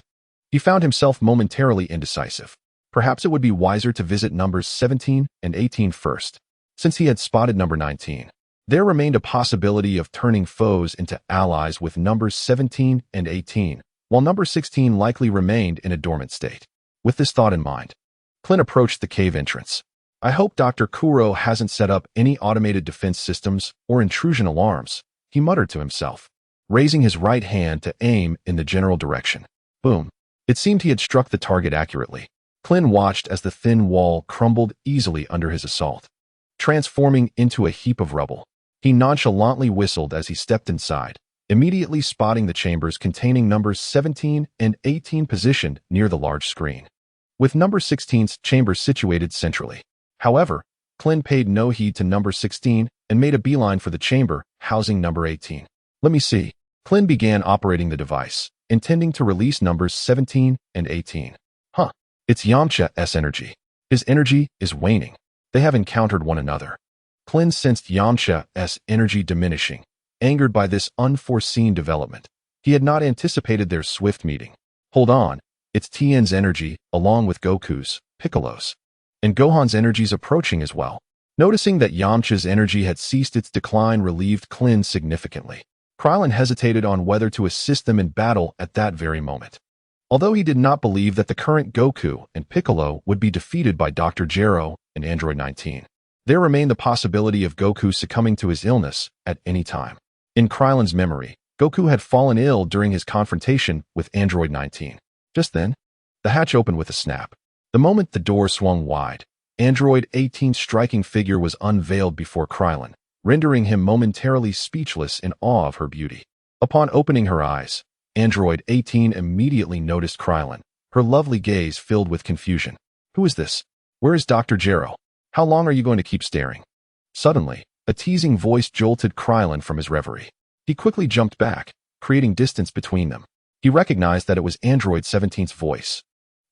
He found himself momentarily indecisive. Perhaps it would be wiser to visit Numbers 17 and 18 first, since he had spotted Number 19. There remained a possibility of turning foes into allies with Numbers 17 and 18, while Number 16 likely remained in a dormant state. With this thought in mind, Klin approached the cave entrance. I hope Dr. Kuro hasn't set up any automated defense systems or intrusion alarms, he muttered to himself, raising his right hand to aim in the general direction. Boom. It seemed he had struck the target accurately. Klin watched as the thin wall crumbled easily under his assault, transforming into a heap of rubble. He nonchalantly whistled as he stepped inside, immediately spotting the chambers containing Numbers 17 and 18 positioned near the large screen, with Number 16's chamber situated centrally. However, Klin paid no heed to Number 16 and made a beeline for the chamber housing Number 18. Let me see. Klin began operating the device, intending to release Numbers 17 and 18. It's Yamcha's energy. His energy is waning. They have encountered one another. Klin sensed Yamcha's energy diminishing, angered by this unforeseen development. He had not anticipated their swift meeting. Hold on, it's Tien's energy, along with Goku's, Piccolo's, and Gohan's energies approaching as well. Noticing that Yamcha's energy had ceased its decline relieved Klin significantly. Krillin hesitated on whether to assist them in battle at that very moment. Although he did not believe that the current Goku and Piccolo would be defeated by Dr. Gero and Android 19, there remained the possibility of Goku succumbing to his illness at any time. In Krillin's memory, Goku had fallen ill during his confrontation with Android 19. Just then, the hatch opened with a snap. The moment the door swung wide, Android 18's striking figure was unveiled before Krillin, rendering him momentarily speechless in awe of her beauty. Upon opening her eyes, Android 18 immediately noticed Krillin, her lovely gaze filled with confusion. Who is this? Where is Dr. Gero? How long are you going to keep staring? Suddenly, a teasing voice jolted Krillin from his reverie. He quickly jumped back, creating distance between them. He recognized that it was Android 17's voice.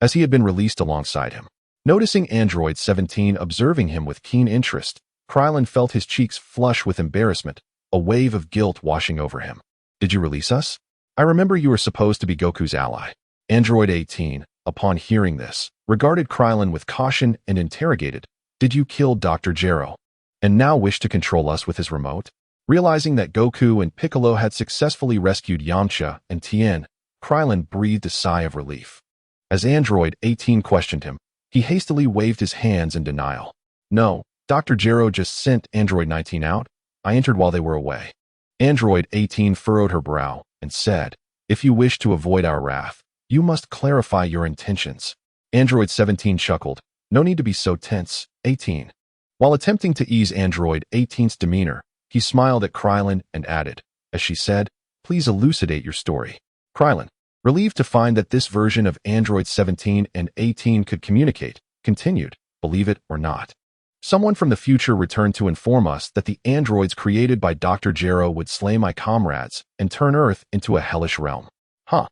as he had been released alongside him. Noticing Android 17 observing him with keen interest, Krillin felt his cheeks flush with embarrassment, a wave of guilt washing over him. Did you release us? I remember you were supposed to be Goku's ally. Android 18, upon hearing this, regarded Krillin with caution and interrogated, did you kill Dr. Gero? And now wish to control us with his remote? Realizing that Goku and Piccolo had successfully rescued Yamcha and Tien, Krillin breathed a sigh of relief. As Android 18 questioned him, he hastily waved his hands in denial. No, Dr. Gero just sent Android 19 out. I entered while they were away. Android 18 furrowed her brow and said, if you wish to avoid our wrath, you must clarify your intentions. Android 17 chuckled. No need to be so tense, 18. While attempting to ease Android 18's demeanor, he smiled at Krillin and added, as she said, please elucidate your story. Krillin, relieved to find that this version of Android 17 and 18 could communicate, continued, believe it or not. Someone from the future returned to inform us that the androids created by Dr. Gero would slay my comrades and turn Earth into a hellish realm. Huh.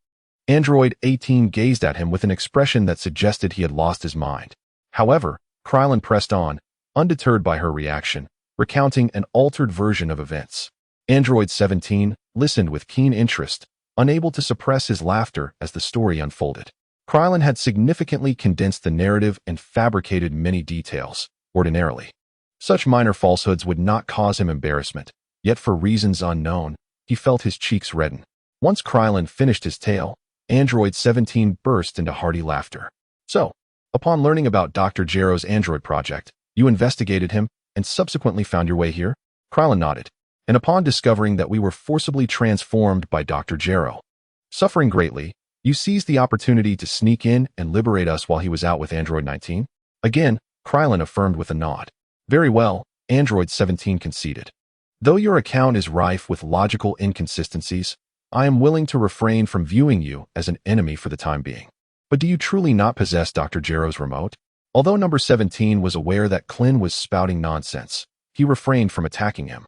Android 18 gazed at him with an expression that suggested he had lost his mind. However, Krillin pressed on, undeterred by her reaction, recounting an altered version of events. Android 17 listened with keen interest, unable to suppress his laughter as the story unfolded. Krillin had significantly condensed the narrative and fabricated many details. Ordinarily, such minor falsehoods would not cause him embarrassment, yet for reasons unknown, he felt his cheeks redden. Once Krillin finished his tale, Android 17 burst into hearty laughter. So, upon learning about Dr. Gero's android project, you investigated him and subsequently found your way here? Krillin nodded. And upon discovering that we were forcibly transformed by Dr. Gero, suffering greatly, you seized the opportunity to sneak in and liberate us while he was out with Android 19? Again, Krillin affirmed with a nod. Very well, Android 17 conceded. Though your account is rife with logical inconsistencies, I am willing to refrain from viewing you as an enemy for the time being. But do you truly not possess Dr. Gero's remote? Although number 17 was aware that Clin was spouting nonsense, he refrained from attacking him.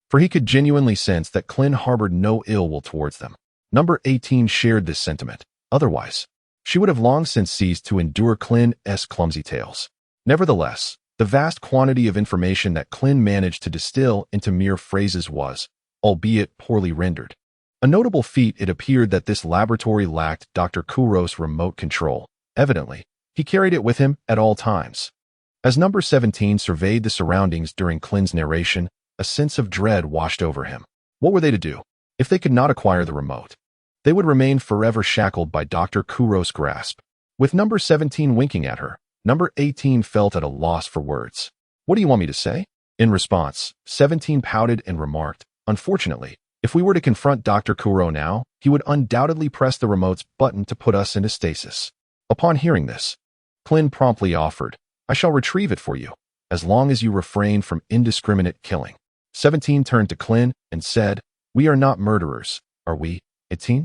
For he could genuinely sense that Clin harbored no ill will towards them. Number 18 shared this sentiment. Otherwise, she would have long since ceased to endure Clin's clumsy tales. Nevertheless, the vast quantity of information that Clin managed to distill into mere phrases was, albeit poorly rendered, a notable feat. It appeared that this laboratory lacked Dr. Kuro's remote control. Evidently, he carried it with him at all times. As number 17 surveyed the surroundings during Clin's narration, a sense of dread washed over him. What were they to do? If they could not acquire the remote, they would remain forever shackled by Dr. Kuro's grasp. With number 17 winking at her, number 18 felt at a loss for words. What do you want me to say? In response, 17 pouted and remarked, unfortunately, if we were to confront Dr. Kuro now, he would undoubtedly press the remote's button to put us into stasis. Upon hearing this, Clin promptly offered, I shall retrieve it for you, as long as you refrain from indiscriminate killing. 17 turned to Clin and said, we are not murderers, are we, 18?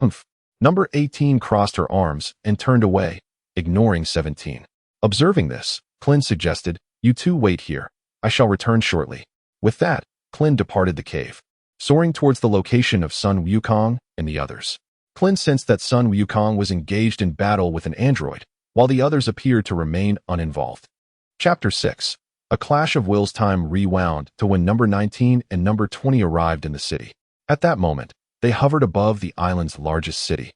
Humph. Number 18 crossed her arms and turned away, ignoring 17. Observing this, Clin suggested, you two wait here. I shall return shortly. With that, Clin departed the cave, soaring towards the location of Sun Wukong and the others. Clin sensed that Sun Wukong was engaged in battle with an android, while the others appeared to remain uninvolved. Chapter 6. A clash of wills. Time rewound to when number 19 and number 20 arrived in the city. At that moment, they hovered above the island's largest city,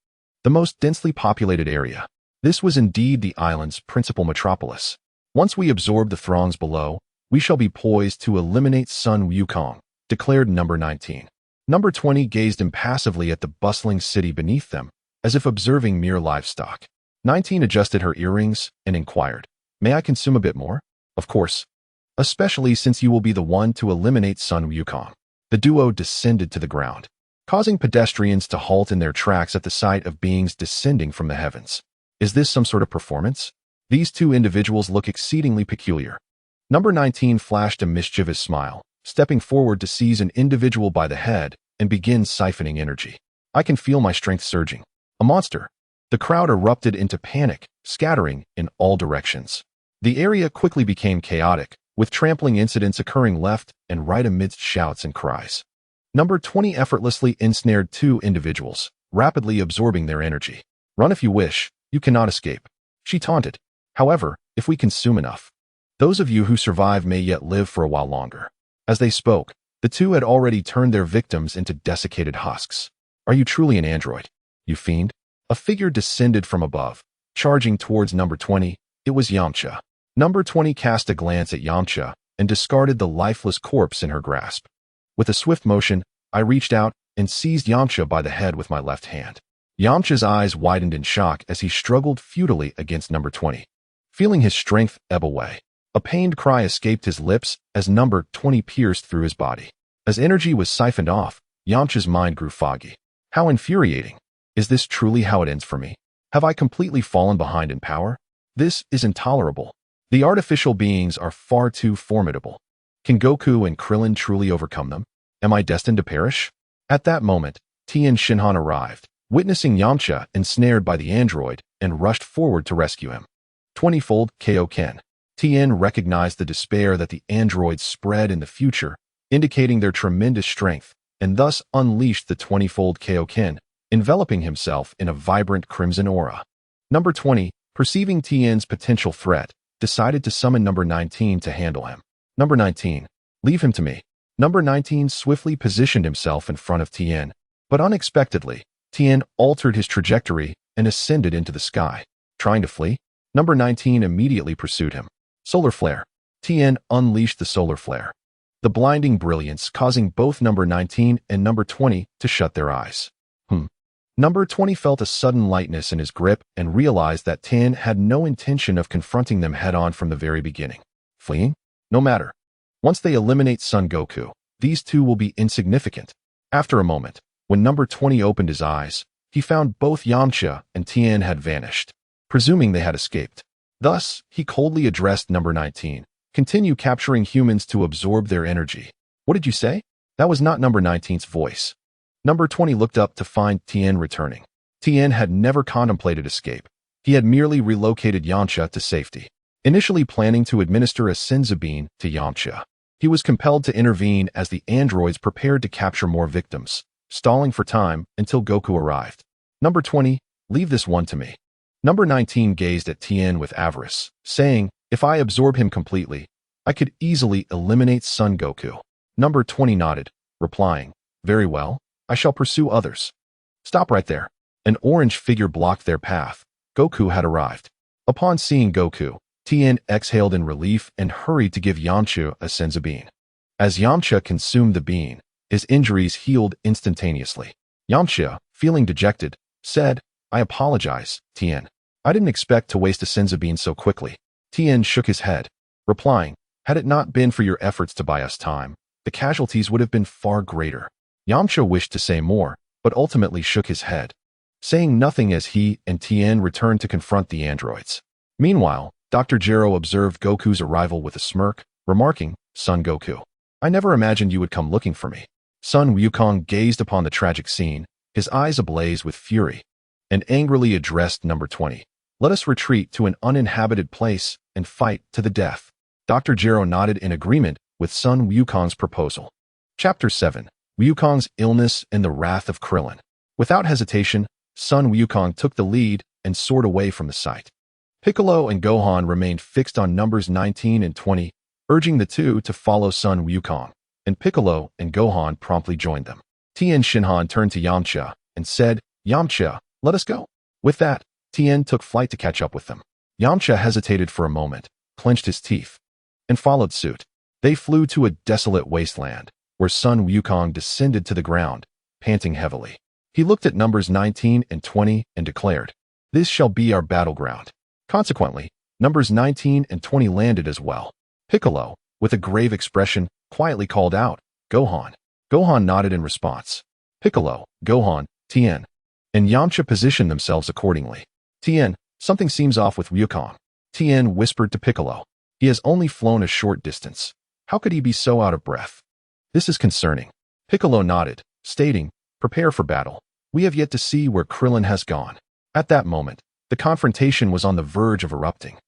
the most densely populated area. This was indeed the island's principal metropolis. Once we absorb the throngs below, we shall be poised to eliminate Sun Wukong, declared number 19. Number 20 gazed impassively at the bustling city beneath them, as if observing mere livestock. 19 adjusted her earrings and inquired, may I consume a bit more? Of course. Especially since you will be the one to eliminate Sun Wukong. The duo descended to the ground, causing pedestrians to halt in their tracks at the sight of beings descending from the heavens. Is this some sort of performance? These two individuals look exceedingly peculiar. Number 19 flashed a mischievous smile, stepping forward to seize an individual by the head and begin siphoning energy. I can feel my strength surging. A monster. The crowd erupted into panic, scattering in all directions. The area quickly became chaotic, with trampling incidents occurring left and right amidst shouts and cries. Number 20 effortlessly ensnared two individuals, rapidly absorbing their energy. Run if you wish, you cannot escape. She taunted. However, if we consume enough, those of you who survive may yet live for a while longer. As they spoke, the two had already turned their victims into desiccated husks. Are you truly an android, you fiend? A figure descended from above, charging towards number 20. It was Yamcha. Number 20 cast a glance at Yamcha and discarded the lifeless corpse in her grasp. With a swift motion, I reached out and seized Yamcha by the head with my left hand. Yamcha's eyes widened in shock as he struggled futilely against number 20. Feeling his strength ebb away, a pained cry escaped his lips as number 20 pierced through his body. As energy was siphoned off, Yamcha's mind grew foggy. How infuriating. Is this truly how it ends for me? Have I completely fallen behind in power? This is intolerable. The artificial beings are far too formidable. Can Goku and Krillin truly overcome them? Am I destined to perish? At that moment, Tien Shinhan arrived, witnessing Yamcha ensnared by the android, and rushed forward to rescue him. 20-fold Kaioken. Tien recognized the despair that the androids spread in the future, indicating their tremendous strength, and thus unleashed the 20-fold Kaioken, enveloping himself in a vibrant crimson aura. Number 20, perceiving Tien's potential threat, decided to summon number 19 to handle him. Number 19, leave him to me. Number 19 swiftly positioned himself in front of Tien, but unexpectedly, Tien altered his trajectory and ascended into the sky. Trying to flee, number 19 immediately pursued him. Solar flare. Tien unleashed the solar flare, the blinding brilliance causing both number 19 and number 20 to shut their eyes. Number 20 felt a sudden lightness in his grip and realized that Tien had no intention of confronting them head-on from the very beginning. Fleeing? No matter. Once they eliminate Son Goku, these two will be insignificant. After a moment, when number 20 opened his eyes, he found both Yamcha and Tien had vanished, presuming they had escaped. Thus, he coldly addressed number 19. Continue capturing humans to absorb their energy. What did you say? That was not number 19's voice. Number 20 looked up to find Tien returning. Tien had never contemplated escape. He had merely relocated Yamcha to safety, initially planning to administer a Saibamen to Yamcha. He was compelled to intervene as the androids prepared to capture more victims, stalling for time until Goku arrived. Number 20, leave this one to me. Number 19 gazed at Tien with avarice, saying, if I absorb him completely, I could easily eliminate Son Goku. Number 20 nodded, replying, very well, I shall pursue others. Stop right there. An orange figure blocked their path. Goku had arrived. Upon seeing Goku, Tien exhaled in relief and hurried to give Yamcha a Saibamen. As Yamcha consumed the bean, his injuries healed instantaneously. Yamcha, feeling dejected, said, I apologize, Tien. I didn't expect to waste a Saibamen so quickly. Tien shook his head, replying, had it not been for your efforts to buy us time, the casualties would have been far greater. Yamcha wished to say more, but ultimately shook his head, saying nothing as he and Tien returned to confront the androids. Meanwhile, Dr. Gero observed Goku's arrival with a smirk, remarking, Son Goku, I never imagined you would come looking for me. Son Wukong gazed upon the tragic scene, his eyes ablaze with fury, and angrily addressed number 20. Let us retreat to an uninhabited place and fight to the death. Dr. Gero nodded in agreement with Son Wukong's proposal. Chapter 7. Wukong's illness and the wrath of Krillin. Without hesitation, Son Wukong took the lead and soared away from the site. Piccolo and Gohan remained fixed on numbers 19 and 20, urging the two to follow Son Wukong, and Piccolo and Gohan promptly joined them. Tien Shinhan turned to Yamcha and said, Yamcha, let us go. With that, Tien took flight to catch up with them. Yamcha hesitated for a moment, clenched his teeth, and followed suit. They flew to a desolate wasteland, where Son Wukong descended to the ground, panting heavily. He looked at numbers 19 and 20 and declared, this shall be our battleground. Consequently, numbers 19 and 20 landed as well. Piccolo, with a grave expression, quietly called out, Gohan. Gohan nodded in response. Piccolo, Gohan, Tien, and Yamcha positioned themselves accordingly. Tien, something seems off with Wukong. Tien whispered to Piccolo. He has only flown a short distance. How could he be so out of breath? This is concerning. Piccolo nodded, stating, prepare for battle. We have yet to see where Krillin has gone. At that moment, the confrontation was on the verge of erupting.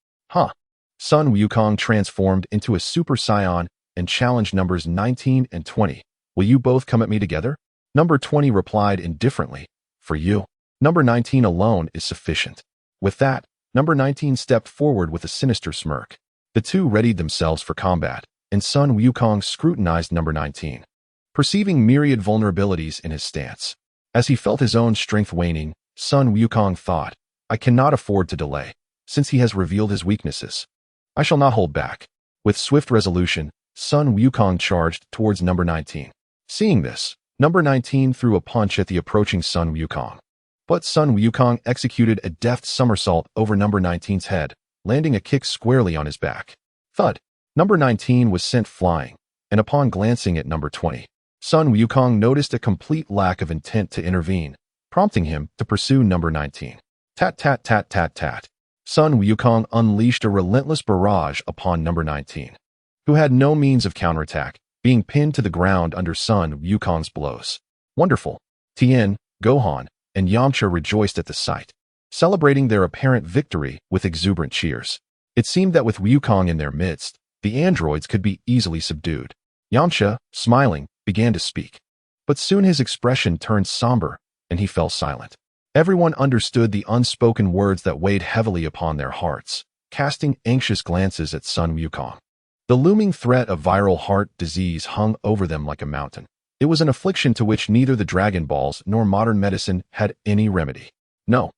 Son Wukong transformed into a Super Saiyan and challenged numbers 19 and 20. Will you both come at me together? Number 20 replied indifferently, for you. Number 19 alone is sufficient. With that, Number 19 stepped forward with a sinister smirk. The two readied themselves for combat, and Sun Wukong scrutinized number 19, perceiving myriad vulnerabilities in his stance. As he felt his own strength waning, Sun Wukong thought, I cannot afford to delay, since he has revealed his weaknesses. I shall not hold back. With swift resolution, Sun Wukong charged towards number 19. Seeing this, number 19 threw a punch at the approaching Sun Wukong. But Sun Wukong executed a deft somersault over number 19's head, landing a kick squarely on his back. Thud! Number 19 was sent flying, and upon glancing at number 20, Sun Wukong noticed a complete lack of intent to intervene, prompting him to pursue number 19. Tat tat tat tat tat. Sun Wukong unleashed a relentless barrage upon number 19, who had no means of counterattack, being pinned to the ground under Sun Wukong's blows. Wonderful! Tien, Gohan, and Yamcha rejoiced at the sight, celebrating their apparent victory with exuberant cheers. It seemed that with Wukong in their midst, the androids could be easily subdued. Yamcha, smiling, began to speak. But soon his expression turned somber, and he fell silent. Everyone understood the unspoken words that weighed heavily upon their hearts, casting anxious glances at Sun Wukong. The looming threat of viral heart disease hung over them like a mountain. It was an affliction to which neither the Dragon Balls nor modern medicine had any remedy. No.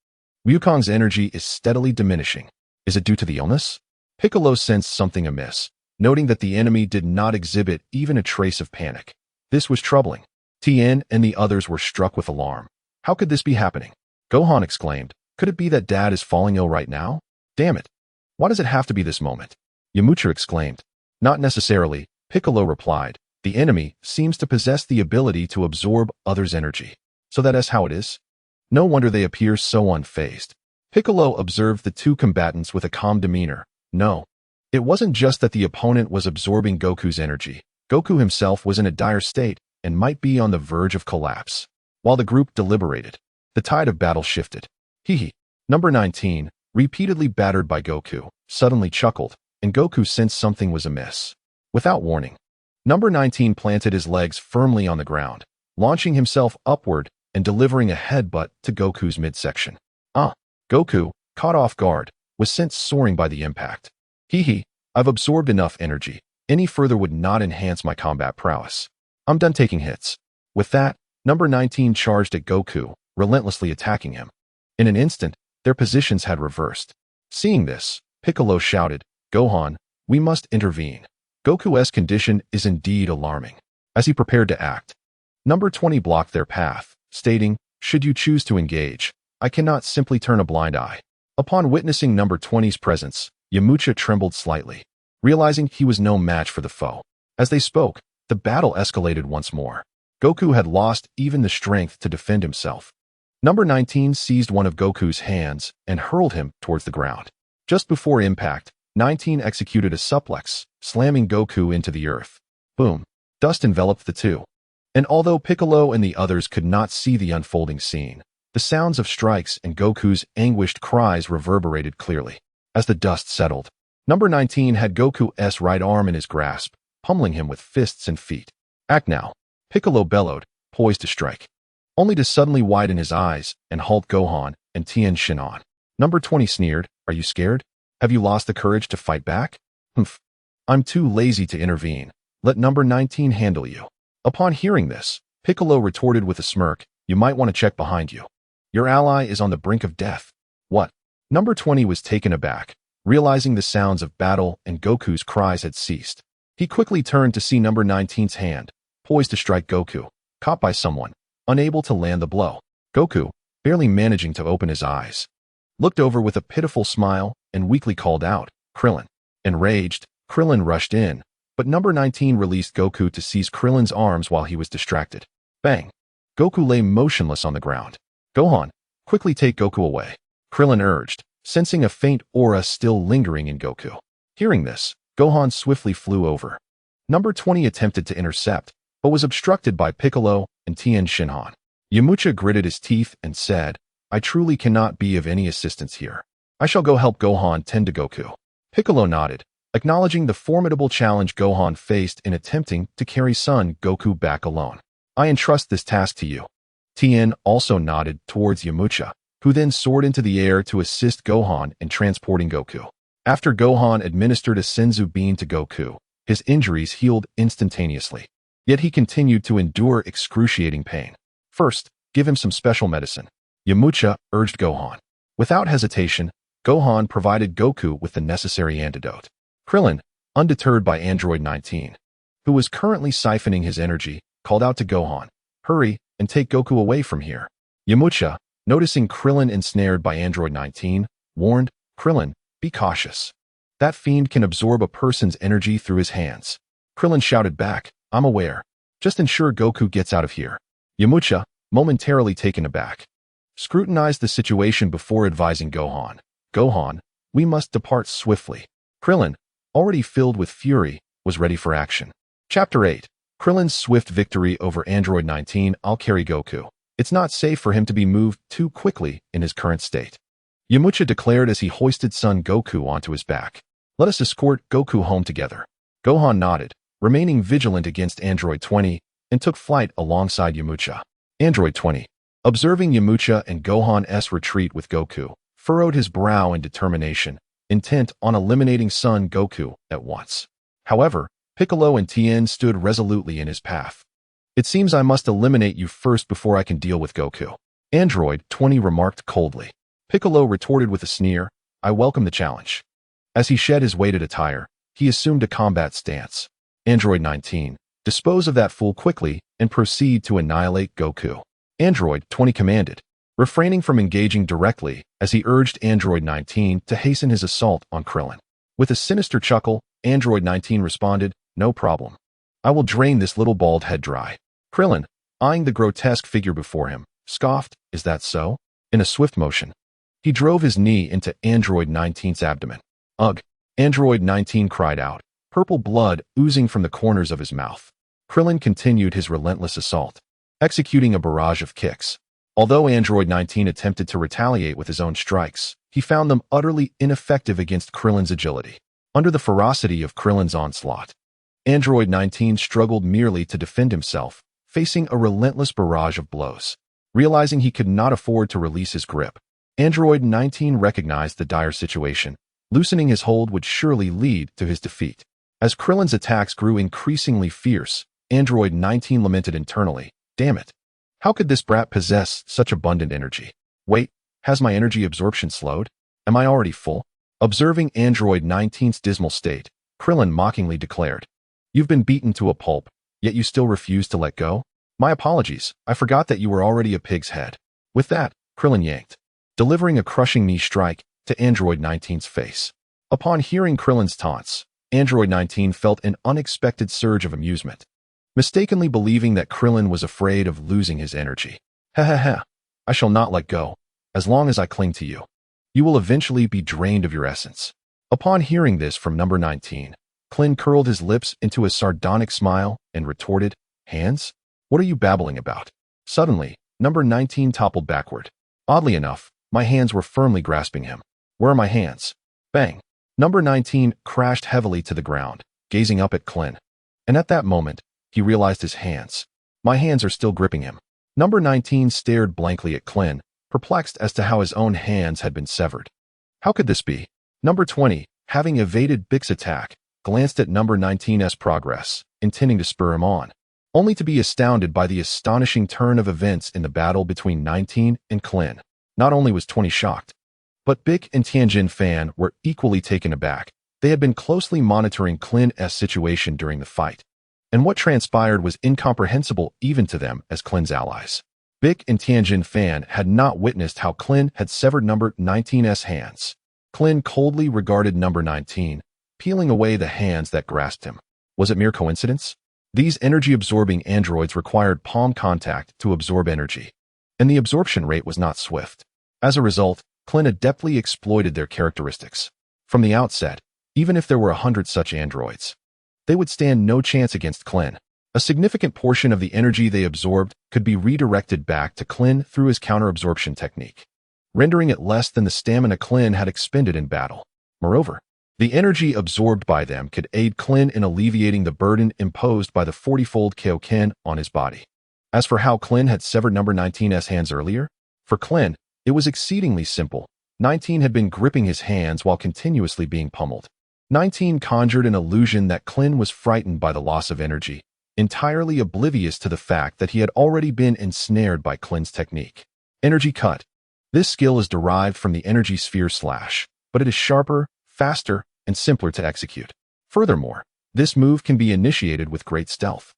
Wukong's energy is steadily diminishing. Is it due to the illness? Piccolo sensed something amiss, noting that the enemy did not exhibit even a trace of panic. This was troubling. Tien and the others were struck with alarm. How could this be happening? Gohan exclaimed, could it be that Dad is falling ill right now? Damn it. Why does it have to be this moment? Yamcha exclaimed. Not necessarily, Piccolo replied. The enemy seems to possess the ability to absorb others' energy. So that is how it is? No wonder they appear so unfazed. Piccolo observed the two combatants with a calm demeanor. No. It wasn't just that the opponent was absorbing Goku's energy. Goku himself was in a dire state and might be on the verge of collapse. While the group deliberated, the tide of battle shifted. Hee. Number 19, repeatedly battered by Goku, suddenly chuckled, and Goku sensed something was amiss. Without warning, number 19 planted his legs firmly on the ground, launching himself upward and delivering a headbutt to Goku's midsection. Goku, caught off guard, was sent soaring by the impact. Hee. I've absorbed enough energy. Any further would not enhance my combat prowess. I'm done taking hits. With that, number 19 charged at Goku, relentlessly attacking him. In an instant, their positions had reversed. Seeing this, Piccolo shouted, Gohan, we must intervene. Goku's condition is indeed alarming. As he prepared to act, number 20 blocked their path, stating, should you choose to engage, I cannot simply turn a blind eye. Upon witnessing number 20's presence, Yamcha trembled slightly, realizing he was no match for the foe. As they spoke, the battle escalated once more. Goku had lost even the strength to defend himself. Number 19 seized one of Goku's hands and hurled him towards the ground. Just before impact, 19 executed a suplex, slamming Goku into the earth. Boom. Dust enveloped the two. And although Piccolo and the others could not see the unfolding scene, the sounds of strikes and Goku's anguished cries reverberated clearly. As the dust settled, number 19 had Goku's right arm in his grasp, pummeling him with fists and feet. Act now. Piccolo bellowed, poised to strike, only to suddenly widen his eyes and halt Gohan and Tien Shinon. Number 20 sneered, are you scared? Have you lost the courage to fight back? Humph. I'm too lazy to intervene. Let number 19 handle you. Upon hearing this, Piccolo retorted with a smirk, you might want to check behind you. Your ally is on the brink of death. What? Number 20 was taken aback, realizing the sounds of battle and Goku's cries had ceased. He quickly turned to see number 19's hand, poised to strike Goku, caught by someone, unable to land the blow. Goku, barely managing to open his eyes, looked over with a pitiful smile and weakly called out, Krillin. Enraged, Krillin rushed in, but number 19 released Goku to seize Krillin's arms while he was distracted. Bang! Goku lay motionless on the ground. Gohan, quickly take Goku away, Krillin urged, sensing a faint aura still lingering in Goku. Hearing this, Gohan swiftly flew over. Number 20 attempted to intercept, but was obstructed by Piccolo and Tien Shinhan. Yamcha gritted his teeth and said, I truly cannot be of any assistance here. I shall go help Gohan tend to Goku. Piccolo nodded, acknowledging the formidable challenge Gohan faced in attempting to carry Son Goku back alone. I entrust this task to you. Tien also nodded towards Yamcha, who then soared into the air to assist Gohan in transporting Goku. After Gohan administered a Senzu bean to Goku, his injuries healed instantaneously. Yet he continued to endure excruciating pain. First, give him some special medicine, Yamcha urged Gohan. Without hesitation, Gohan provided Goku with the necessary antidote. Krillin, undeterred by Android 19, who was currently siphoning his energy, called out to Gohan, "Hurry and take Goku away from here." Yamcha, noticing Krillin ensnared by Android 19, warned, "Krillin, be cautious. That fiend can absorb a person's energy through his hands." Krillin shouted back, "I'm aware. Just ensure Goku gets out of here." Yamcha, momentarily taken aback, scrutinized the situation before advising Gohan, "Gohan, we must depart swiftly." Krillin, already filled with fury, was ready for action. Chapter 8. Krillin's swift victory over Android 19. I'll carry Goku. It's not safe for him to be moved too quickly in his current state, Yamcha declared as he hoisted Son Goku onto his back. "Let us escort Goku home together." Gohan nodded, remaining vigilant against Android 20, and took flight alongside Yamcha. Android 20, observing Yamcha and Gohan's retreat with Goku, furrowed his brow in determination, intent on eliminating Son Goku at once. However, Piccolo and Tien stood resolutely in his path. "It seems I must eliminate you first before I can deal with Goku," Android 20 remarked coldly. Piccolo retorted with a sneer, "I welcome the challenge." As he shed his weighted attire, he assumed a combat stance. Android 19, dispose of that fool quickly and proceed to annihilate Goku. Android 20 commanded, refraining from engaging directly as he urged Android 19 to hasten his assault on Krillin. With a sinister chuckle, Android 19 responded, "No problem. I will drain this little bald head dry." Krillin, eyeing the grotesque figure before him, scoffed, "Is that so?" In a swift motion, he drove his knee into Android 19's abdomen. "Ugh!" Android 19 cried out, purple blood oozing from the corners of his mouth. Krillin continued his relentless assault, executing a barrage of kicks. Although Android 19 attempted to retaliate with his own strikes, he found them utterly ineffective against Krillin's agility. Under the ferocity of Krillin's onslaught, Android 19 struggled merely to defend himself, facing a relentless barrage of blows. Realizing he could not afford to release his grip, Android 19 recognized the dire situation. Loosening his hold would surely lead to his defeat. As Krillin's attacks grew increasingly fierce, Android 19 lamented internally, "Damn it. How could this brat possess such abundant energy? Wait, has my energy absorption slowed? Am I already full?" Observing Android 19's dismal state, Krillin mockingly declared, "You've been beaten to a pulp, yet you still refuse to let go? My apologies, I forgot that you were already a pig's head." With that, Krillin yanked, delivering a crushing knee strike to Android 19's face. Upon hearing Krillin's taunts, Android 19 felt an unexpected surge of amusement, mistakenly believing that Krillin was afraid of losing his energy. "Ha ha ha, I shall not let go. As long as I cling to you, you will eventually be drained of your essence." Upon hearing this from number 19, Clin curled his lips into a sardonic smile and retorted, "Hands? What are you babbling about?" Suddenly, number 19 toppled backward. Oddly enough, my hands were firmly grasping him. "Where are my hands?" Bang! Number 19 crashed heavily to the ground, gazing up at Clin. And at that moment, he realized his hands. "My hands are still gripping him." Number 19 stared blankly at Clin, perplexed as to how his own hands had been severed. How could this be? Number 20, having evaded Bik's attack, glanced at number 19's progress, intending to spur him on, only to be astounded by the astonishing turn of events in the battle between 19 and Clin. Not only was 20 shocked, but Bik and Tianjin Fan were equally taken aback. They had been closely monitoring Klin's situation during the fight, and what transpired was incomprehensible even to them as Klin's allies. Bik and Tianjin Fan had not witnessed how Klin had severed number 19's hands. Klin coldly regarded number 19, peeling away the hands that grasped him. Was it mere coincidence? These energy-absorbing androids required palm contact to absorb energy, and the absorption rate was not swift. As a result, Klin adeptly exploited their characteristics. From the outset, even if there were 100 such androids, they would stand no chance against Klin. A significant portion of the energy they absorbed could be redirected back to Klin through his counter-absorption technique, rendering it less than the stamina Klin had expended in battle. Moreover, the energy absorbed by them could aid Klin in alleviating the burden imposed by the 40-fold Kaioken on his body. As for how Klin had severed number 19's hands earlier, for Klin, It was exceedingly simple. 19 had been gripping his hands while continuously being pummeled. 19 conjured an illusion that Krillin was frightened by the loss of energy, entirely oblivious to the fact that he had already been ensnared by Krillin's technique. Energy cut. This skill is derived from the energy sphere slash, but it is sharper, faster, and simpler to execute. Furthermore, this move can be initiated with great stealth.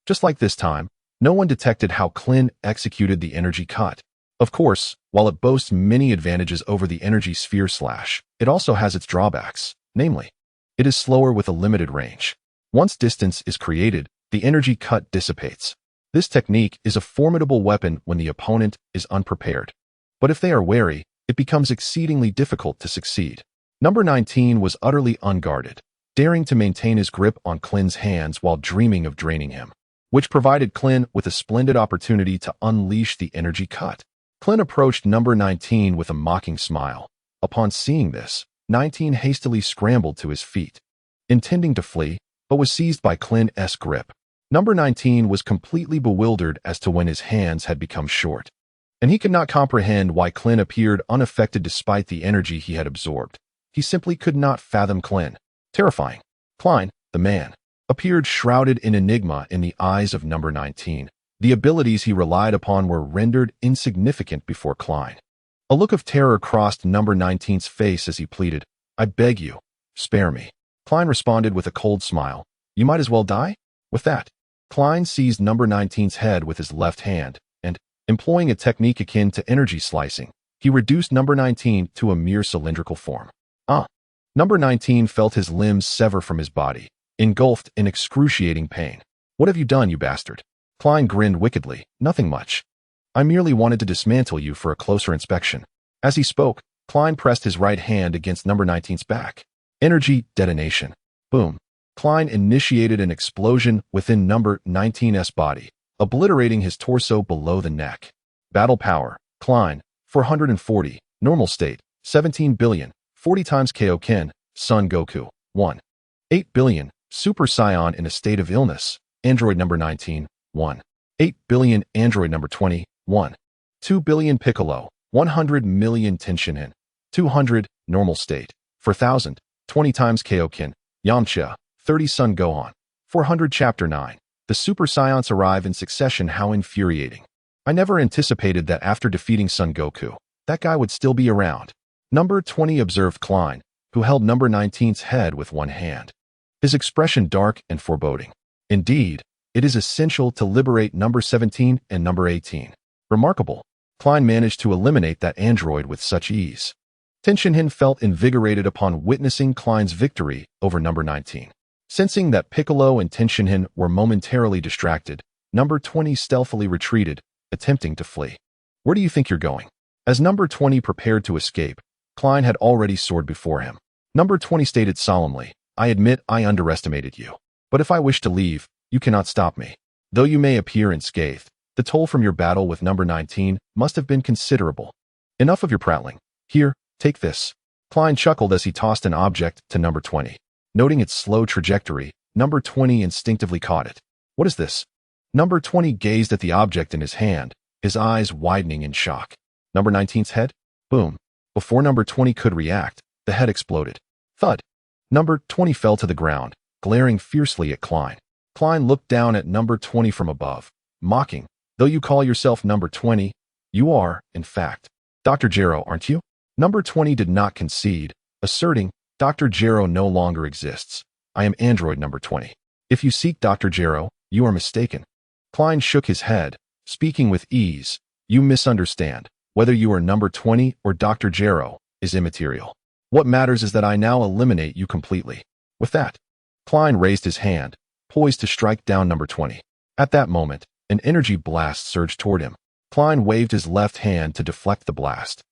Just like this time, no one detected how Krillin executed the energy cut. Of course, while it boasts many advantages over the energy sphere slash, it also has its drawbacks, namely, it is slower with a limited range. Once distance is created, the energy cut dissipates. This technique is a formidable weapon when the opponent is unprepared. But if they are wary, it becomes exceedingly difficult to succeed. Number 19 was utterly unguarded, daring to maintain his grip on Krillin's hands while dreaming of draining him, which provided Krillin with a splendid opportunity to unleash the energy cut. Krillin approached number 19 with a mocking smile. Upon seeing this, 19 hastily scrambled to his feet, intending to flee, but was seized by Krillin's grip. Number 19 was completely bewildered as to when his hands had become short, and he could not comprehend why Krillin appeared unaffected despite the energy he had absorbed. He simply could not fathom Krillin. Terrifying. Krillin, the man, appeared shrouded in enigma in the eyes of number 19. The abilities he relied upon were rendered insignificant before Krillin. A look of terror crossed number 19's face as he pleaded, "I beg you, spare me." Krillin responded with a cold smile, "You might as well die?" With that, Krillin seized number 19's head with his left hand, and, employing a technique akin to energy slicing, he reduced number 19 to a mere cylindrical form. Number 19 felt his limbs sever from his body, engulfed in excruciating pain. "What have you done, you bastard?" Krillin grinned wickedly. "Nothing much. I merely wanted to dismantle you for a closer inspection." As he spoke, Krillin pressed his right hand against number 19's back. Energy detonation. Boom. Krillin initiated an explosion within number 19's body, obliterating his torso below the neck. Battle power. Krillin, 440. Normal state, 17 billion. 40 times Kaioken, Son Goku. 1. 8 billion. Super Saiyan in a state of illness. Android number 19. 1. 8 billion. Android number 20. 1. 2 billion Piccolo. 100 million Tien. 200. Normal state. 4,000. 20 times Kaioken. Yamcha. 30 Son Gohan. 400. Chapter 9. The Super Saiyans arrive in succession. How infuriating. I never anticipated that after defeating Son Goku, that guy would still be around. Number 20 observed Krillin, who held number 19's head with one hand, his expression dark and foreboding. Indeed, it is essential to liberate number 17 and number 18. Remarkable. Krillin managed to eliminate that android with such ease. Tien felt invigorated upon witnessing Krillin's victory over number 19. Sensing that Piccolo and Tien were momentarily distracted, number 20 stealthily retreated, attempting to flee. "Where do you think you're going?" As number 20 prepared to escape, Krillin had already soared before him. Number 20 stated solemnly, "I admit I underestimated you. But if I wish to leave, you cannot stop me. Though you may appear unscathed, the toll from your battle with number 19 must have been considerable. Enough of your prattling. Here, take this." Krillin chuckled as he tossed an object to number 20. Noting its slow trajectory, number 20 instinctively caught it. "What is this?" Number 20 gazed at the object in his hand, his eyes widening in shock. Number 19's head? Boom. Before number 20 could react, the head exploded. Thud. Number 20 fell to the ground, glaring fiercely at Krillin. Krillin looked down at number 20 from above, mocking. "Though you call yourself number 20, you are, in fact, Dr. Gero, aren't you?" Number 20 did not concede, asserting, "Dr. Gero no longer exists. I am android number 20. If you seek Dr. Gero, you are mistaken." Krillin shook his head, speaking with ease. "You misunderstand. Whether you are number 20 or Dr. Gero is immaterial. What matters is that I now eliminate you completely." With that, Krillin raised his hand, poised to strike down number 20. At that moment, an energy blast surged toward him. Krillin waved his left hand to deflect the blast,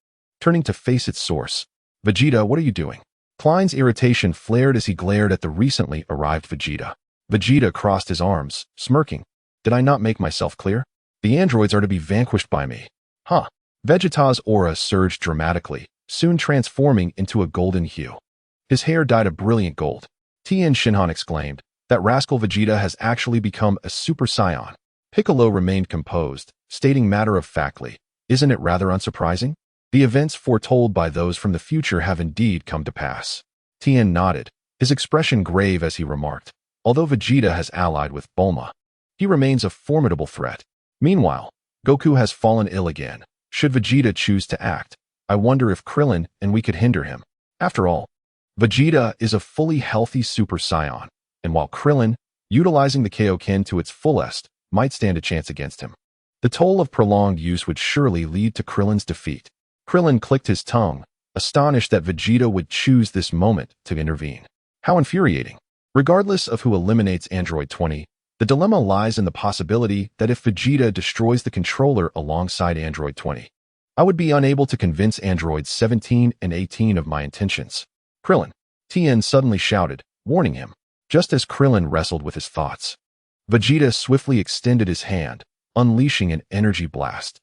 turning to face its source. "Vegeta, what are you doing?" Krillin's irritation flared as he glared at the recently arrived Vegeta. Vegeta crossed his arms, smirking. "Did I not make myself clear? The androids are to be vanquished by me." Huh. Vegeta's aura surged dramatically, soon transforming into a golden hue. His hair dyed a brilliant gold. Tien Shinhan exclaimed, "That rascal Vegeta has actually become a Super Saiyan." Piccolo remained composed, stating matter-of-factly, "Isn't it rather unsurprising?" The events foretold by those from the future have indeed come to pass. Tien nodded, his expression grave as he remarked, although Vegeta has allied with Bulma, he remains a formidable threat. Meanwhile, Goku has fallen ill again. Should Vegeta choose to act, I wonder if Krillin and we could hinder him. After all, Vegeta is a fully healthy Super Saiyan, and while Krillin, utilizing the Kaioken to its fullest, might stand a chance against him, the toll of prolonged use would surely lead to Krillin's defeat. Krillin clicked his tongue, astonished that Vegeta would choose this moment to intervene. How infuriating. Regardless of who eliminates Android 20, the dilemma lies in the possibility that if Vegeta destroys the controller alongside Android 20, I would be unable to convince Androids 17 and 18 of my intentions. Krillin, Tien suddenly shouted, warning him, just as Krillin wrestled with his thoughts. Vegeta swiftly extended his hand, unleashing an energy blast.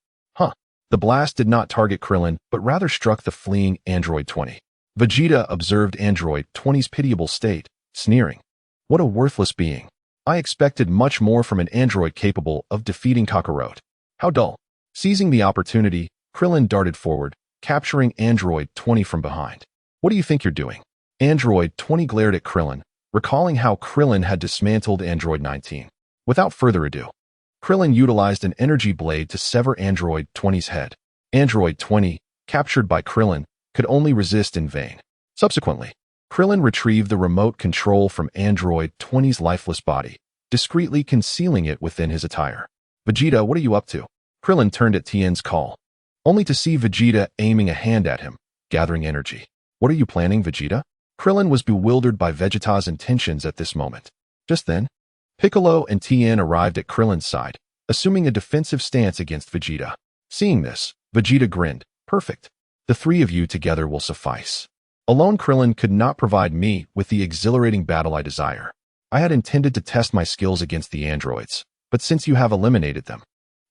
The blast did not target Krillin, but rather struck the fleeing Android 20. Vegeta observed Android 20's pitiable state, sneering. What a worthless being. I expected much more from an android capable of defeating Kakarot. How dull. Seizing the opportunity, Krillin darted forward, capturing Android 20 from behind. What do you think you're doing? Android 20 glared at Krillin, recalling how Krillin had dismantled Android 19. Without further ado, Krillin utilized an energy blade to sever Android 20's head. Android 20, captured by Krillin, could only resist in vain. Subsequently, Krillin retrieved the remote control from Android 20's lifeless body, discreetly concealing it within his attire. Vegeta, what are you up to? Krillin turned at Tien's call, only to see Vegeta aiming a hand at him, gathering energy. What are you planning, Vegeta? Krillin was bewildered by Vegeta's intentions at this moment. Just then, Piccolo and Tien arrived at Krillin's side, assuming a defensive stance against Vegeta. Seeing this, Vegeta grinned. Perfect. The three of you together will suffice. Alone Krillin could not provide me with the exhilarating battle I desire. I had intended to test my skills against the androids, but since you have eliminated them,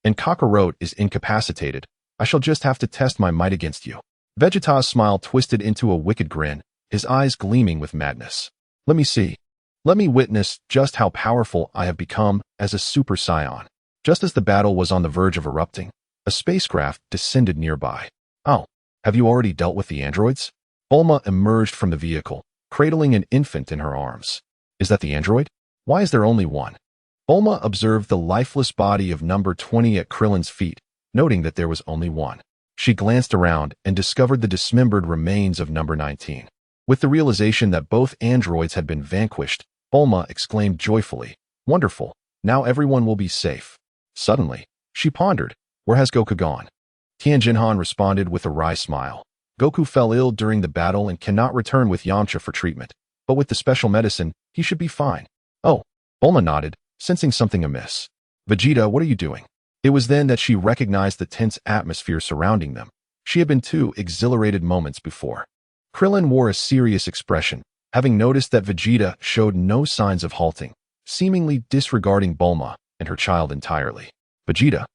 and Kakarot is incapacitated, I shall just have to test my might against you. Vegeta's smile twisted into a wicked grin, his eyes gleaming with madness. Let me see. Let me witness just how powerful I have become as a Super Saiyan. Just as the battle was on the verge of erupting, a spacecraft descended nearby. Oh, have you already dealt with the androids? Bulma emerged from the vehicle, cradling an infant in her arms. Is that the android? Why is there only one? Bulma observed the lifeless body of number 20 at Krillin's feet, noting that there was only one. She glanced around and discovered the dismembered remains of number 19. With the realization that both androids had been vanquished, Bulma exclaimed joyfully, "Wonderful, now everyone will be safe." Suddenly, she pondered, where has Goku gone? Tien responded with a wry smile. Goku fell ill during the battle and cannot return with Yamcha for treatment, but with the special medicine, he should be fine. Oh, Bulma nodded, sensing something amiss. Vegeta, what are you doing? It was then that she recognized the tense atmosphere surrounding them. She had been 2 exhilarated moments before. Krillin wore a serious expression, having noticed that Vegeta showed no signs of halting, seemingly disregarding Bulma and her child entirely. Vegeta,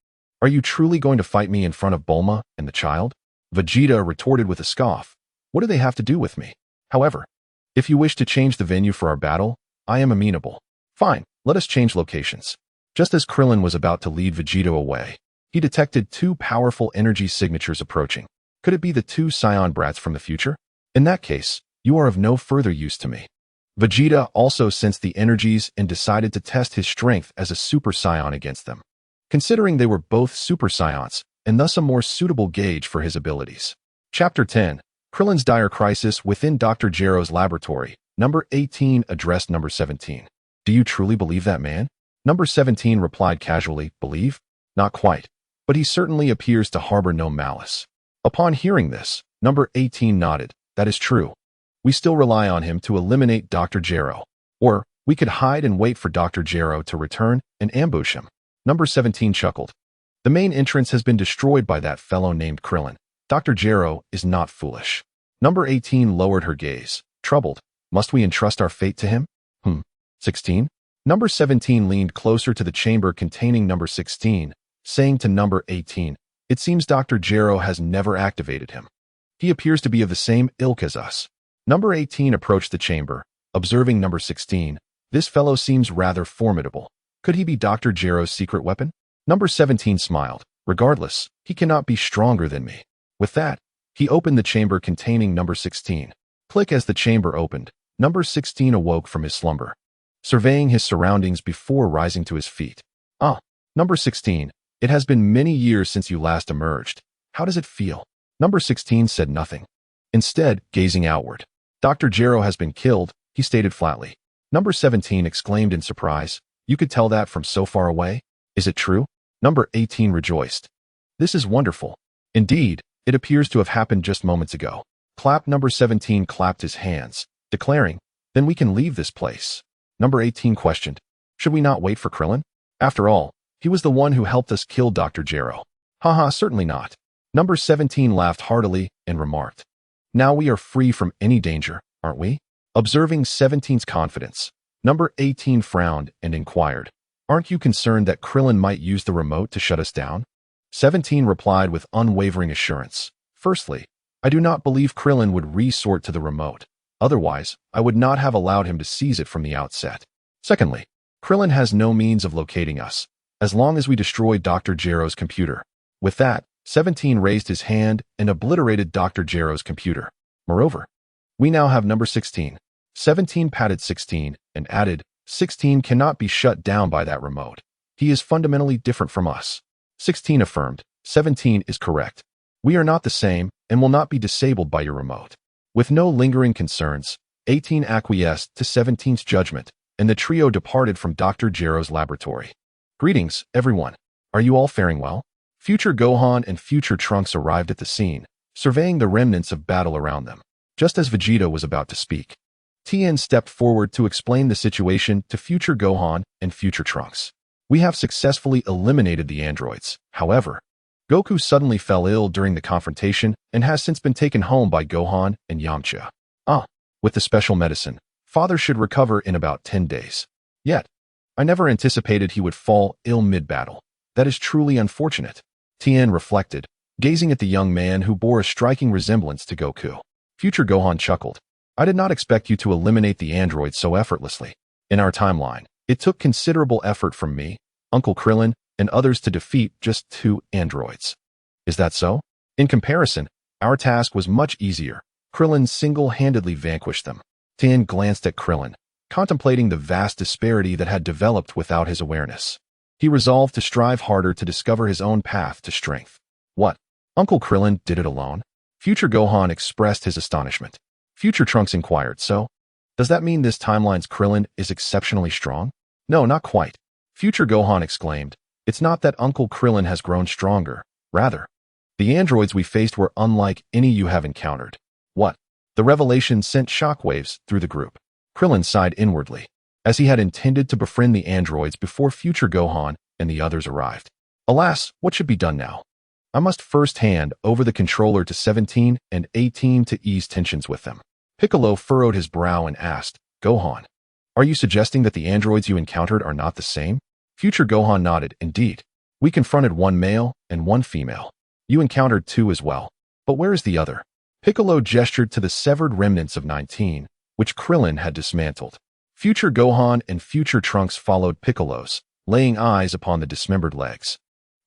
are you truly going to fight me in front of Bulma and the child? Vegeta retorted with a scoff. What do they have to do with me? However, if you wish to change the venue for our battle, I am amenable. Fine, let us change locations. Just as Krillin was about to lead Vegeta away, he detected 2 powerful energy signatures approaching. Could it be the 2 Saiyan brats from the future? In that case, you are of no further use to me. Vegeta also sensed the energies and decided to test his strength as a Super Saiyan against them, considering they were both Super Saiyans, and thus a more suitable gauge for his abilities. Chapter 10, Krillin's Dire Crisis within Dr. Gero's laboratory. Number 18 addressed number 17. Do you truly believe that man? Number 17 replied casually, believe? Not quite, but he certainly appears to harbor no malice. Upon hearing this, number 18 nodded. That is true. We still rely on him to eliminate Dr. Gero. Or, we could hide and wait for Dr. Gero to return and ambush him. Number 17 chuckled. The main entrance has been destroyed by that fellow named Krillin. Dr. Gero is not foolish. Number 18 lowered her gaze, troubled. Must we entrust our fate to him? 16? Number 17 leaned closer to the chamber containing number 16, saying to number 18, it seems Dr. Gero has never activated him. He appears to be of the same ilk as us. Number 18 approached the chamber, observing number 16. This fellow seems rather formidable. Could he be Dr. Gero's secret weapon? Number 17 smiled. Regardless, he cannot be stronger than me. With that, He opened the chamber containing number 16. Click as the chamber opened. Number 16 awoke from his slumber, surveying his surroundings before rising to his feet. Ah, number 16, it has been many years since you last emerged. How does it feel? Number 16 said nothing, instead gazing outward. Dr. Gero has been killed, he stated flatly. Number 17 exclaimed in surprise. You could tell that from so far away? Is it true? Number 18 rejoiced. This is wonderful. Indeed, it appears to have happened just moments ago. Number 17 clapped his hands, declaring, then we can leave this place. Number 18 questioned, should we not wait for Krillin? After all, he was the one who helped us kill Dr. Gero. Haha, certainly not. Number 17 laughed heartily and remarked, now we are free from any danger, aren't we? Observing 17's confidence, number 18 frowned and inquired, aren't you concerned that Krillin might use the remote to shut us down? 17 replied with unwavering assurance, firstly, I do not believe Krillin would resort to the remote. Otherwise, I would not have allowed him to seize it from the outset. Secondly, Krillin has no means of locating us, as long as we destroy Dr. Gero's computer. With that, 17 raised his hand and obliterated Dr. Gero's computer. Moreover, we now have number 16. 17 patted 16 and added, 16 cannot be shut down by that remote. He is fundamentally different from us. 16 affirmed, 17 is correct. We are not the same and will not be disabled by your remote. With no lingering concerns, 18 acquiesced to 17's judgment, and the trio departed from Dr. Gero's laboratory. Greetings, everyone. Are you all faring well? Future Gohan and future Trunks arrived at the scene, surveying the remnants of battle around them. Just as Vegeta was about to speak, Tien stepped forward to explain the situation to future Gohan and future Trunks. We have successfully eliminated the androids. However, Goku suddenly fell ill during the confrontation and has since been taken home by Gohan and Yamcha. With the special medicine, Father should recover in about 10 days. Yet, I never anticipated he would fall ill mid-battle. That is truly unfortunate. Tien reflected, gazing at the young man who bore a striking resemblance to Goku. Future Gohan chuckled. I did not expect you to eliminate the androids so effortlessly. In our timeline, it took considerable effort from me, Uncle Krillin, and others to defeat just 2 androids. Is that so? In comparison, our task was much easier. Krillin single-handedly vanquished them. Tien glanced at Krillin, contemplating the vast disparity that had developed without his awareness. He resolved to strive harder to discover his own path to strength. What? Uncle Krillin did it alone? Future Gohan expressed his astonishment. Future Trunks inquired, so? Does that mean this timeline's Krillin is exceptionally strong? No, not quite. Future Gohan exclaimed, it's not that Uncle Krillin has grown stronger. Rather, the androids we faced were unlike any you have encountered. What? The revelation sent shockwaves through the group. Krillin sighed inwardly, as he had intended to befriend the androids before future Gohan and the others arrived. Alas, what should be done now? I must first hand over the controller to 17 and 18 to ease tensions with them. Piccolo furrowed his brow and asked, Gohan, are you suggesting that the androids you encountered are not the same? Future Gohan nodded. Indeed, we confronted 1 male and 1 female. You encountered 2 as well. But where is the other? Piccolo gestured to the severed remnants of 19, which Krillin had dismantled. Future Gohan and future Trunks followed Piccolo's, laying eyes upon the dismembered legs,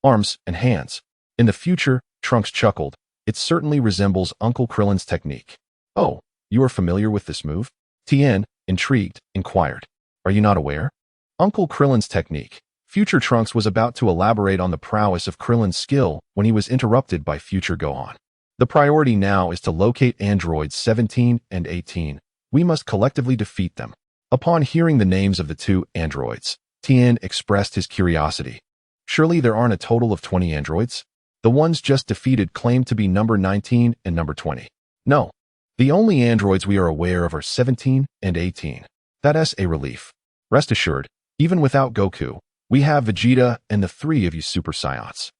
arms, and hands. In the future, Trunks chuckled. It certainly resembles Uncle Krillin's technique. Oh, you are familiar with this move? Tien, intrigued, inquired. Are you not aware? Uncle Krillin's technique. Future Trunks was about to elaborate on the prowess of Krillin's skill when he was interrupted by future Gohan. The priority now is to locate androids 17 and 18. We must collectively defeat them. Upon hearing the names of the 2 androids, Tien expressed his curiosity. Surely there aren't a total of 20 androids? The ones just defeated claim to be number 19 and number 20. No. The only androids we are aware of are 17 and 18. That's a relief. Rest assured, even without Goku, we have Vegeta and the 3 of you Super Saiyans.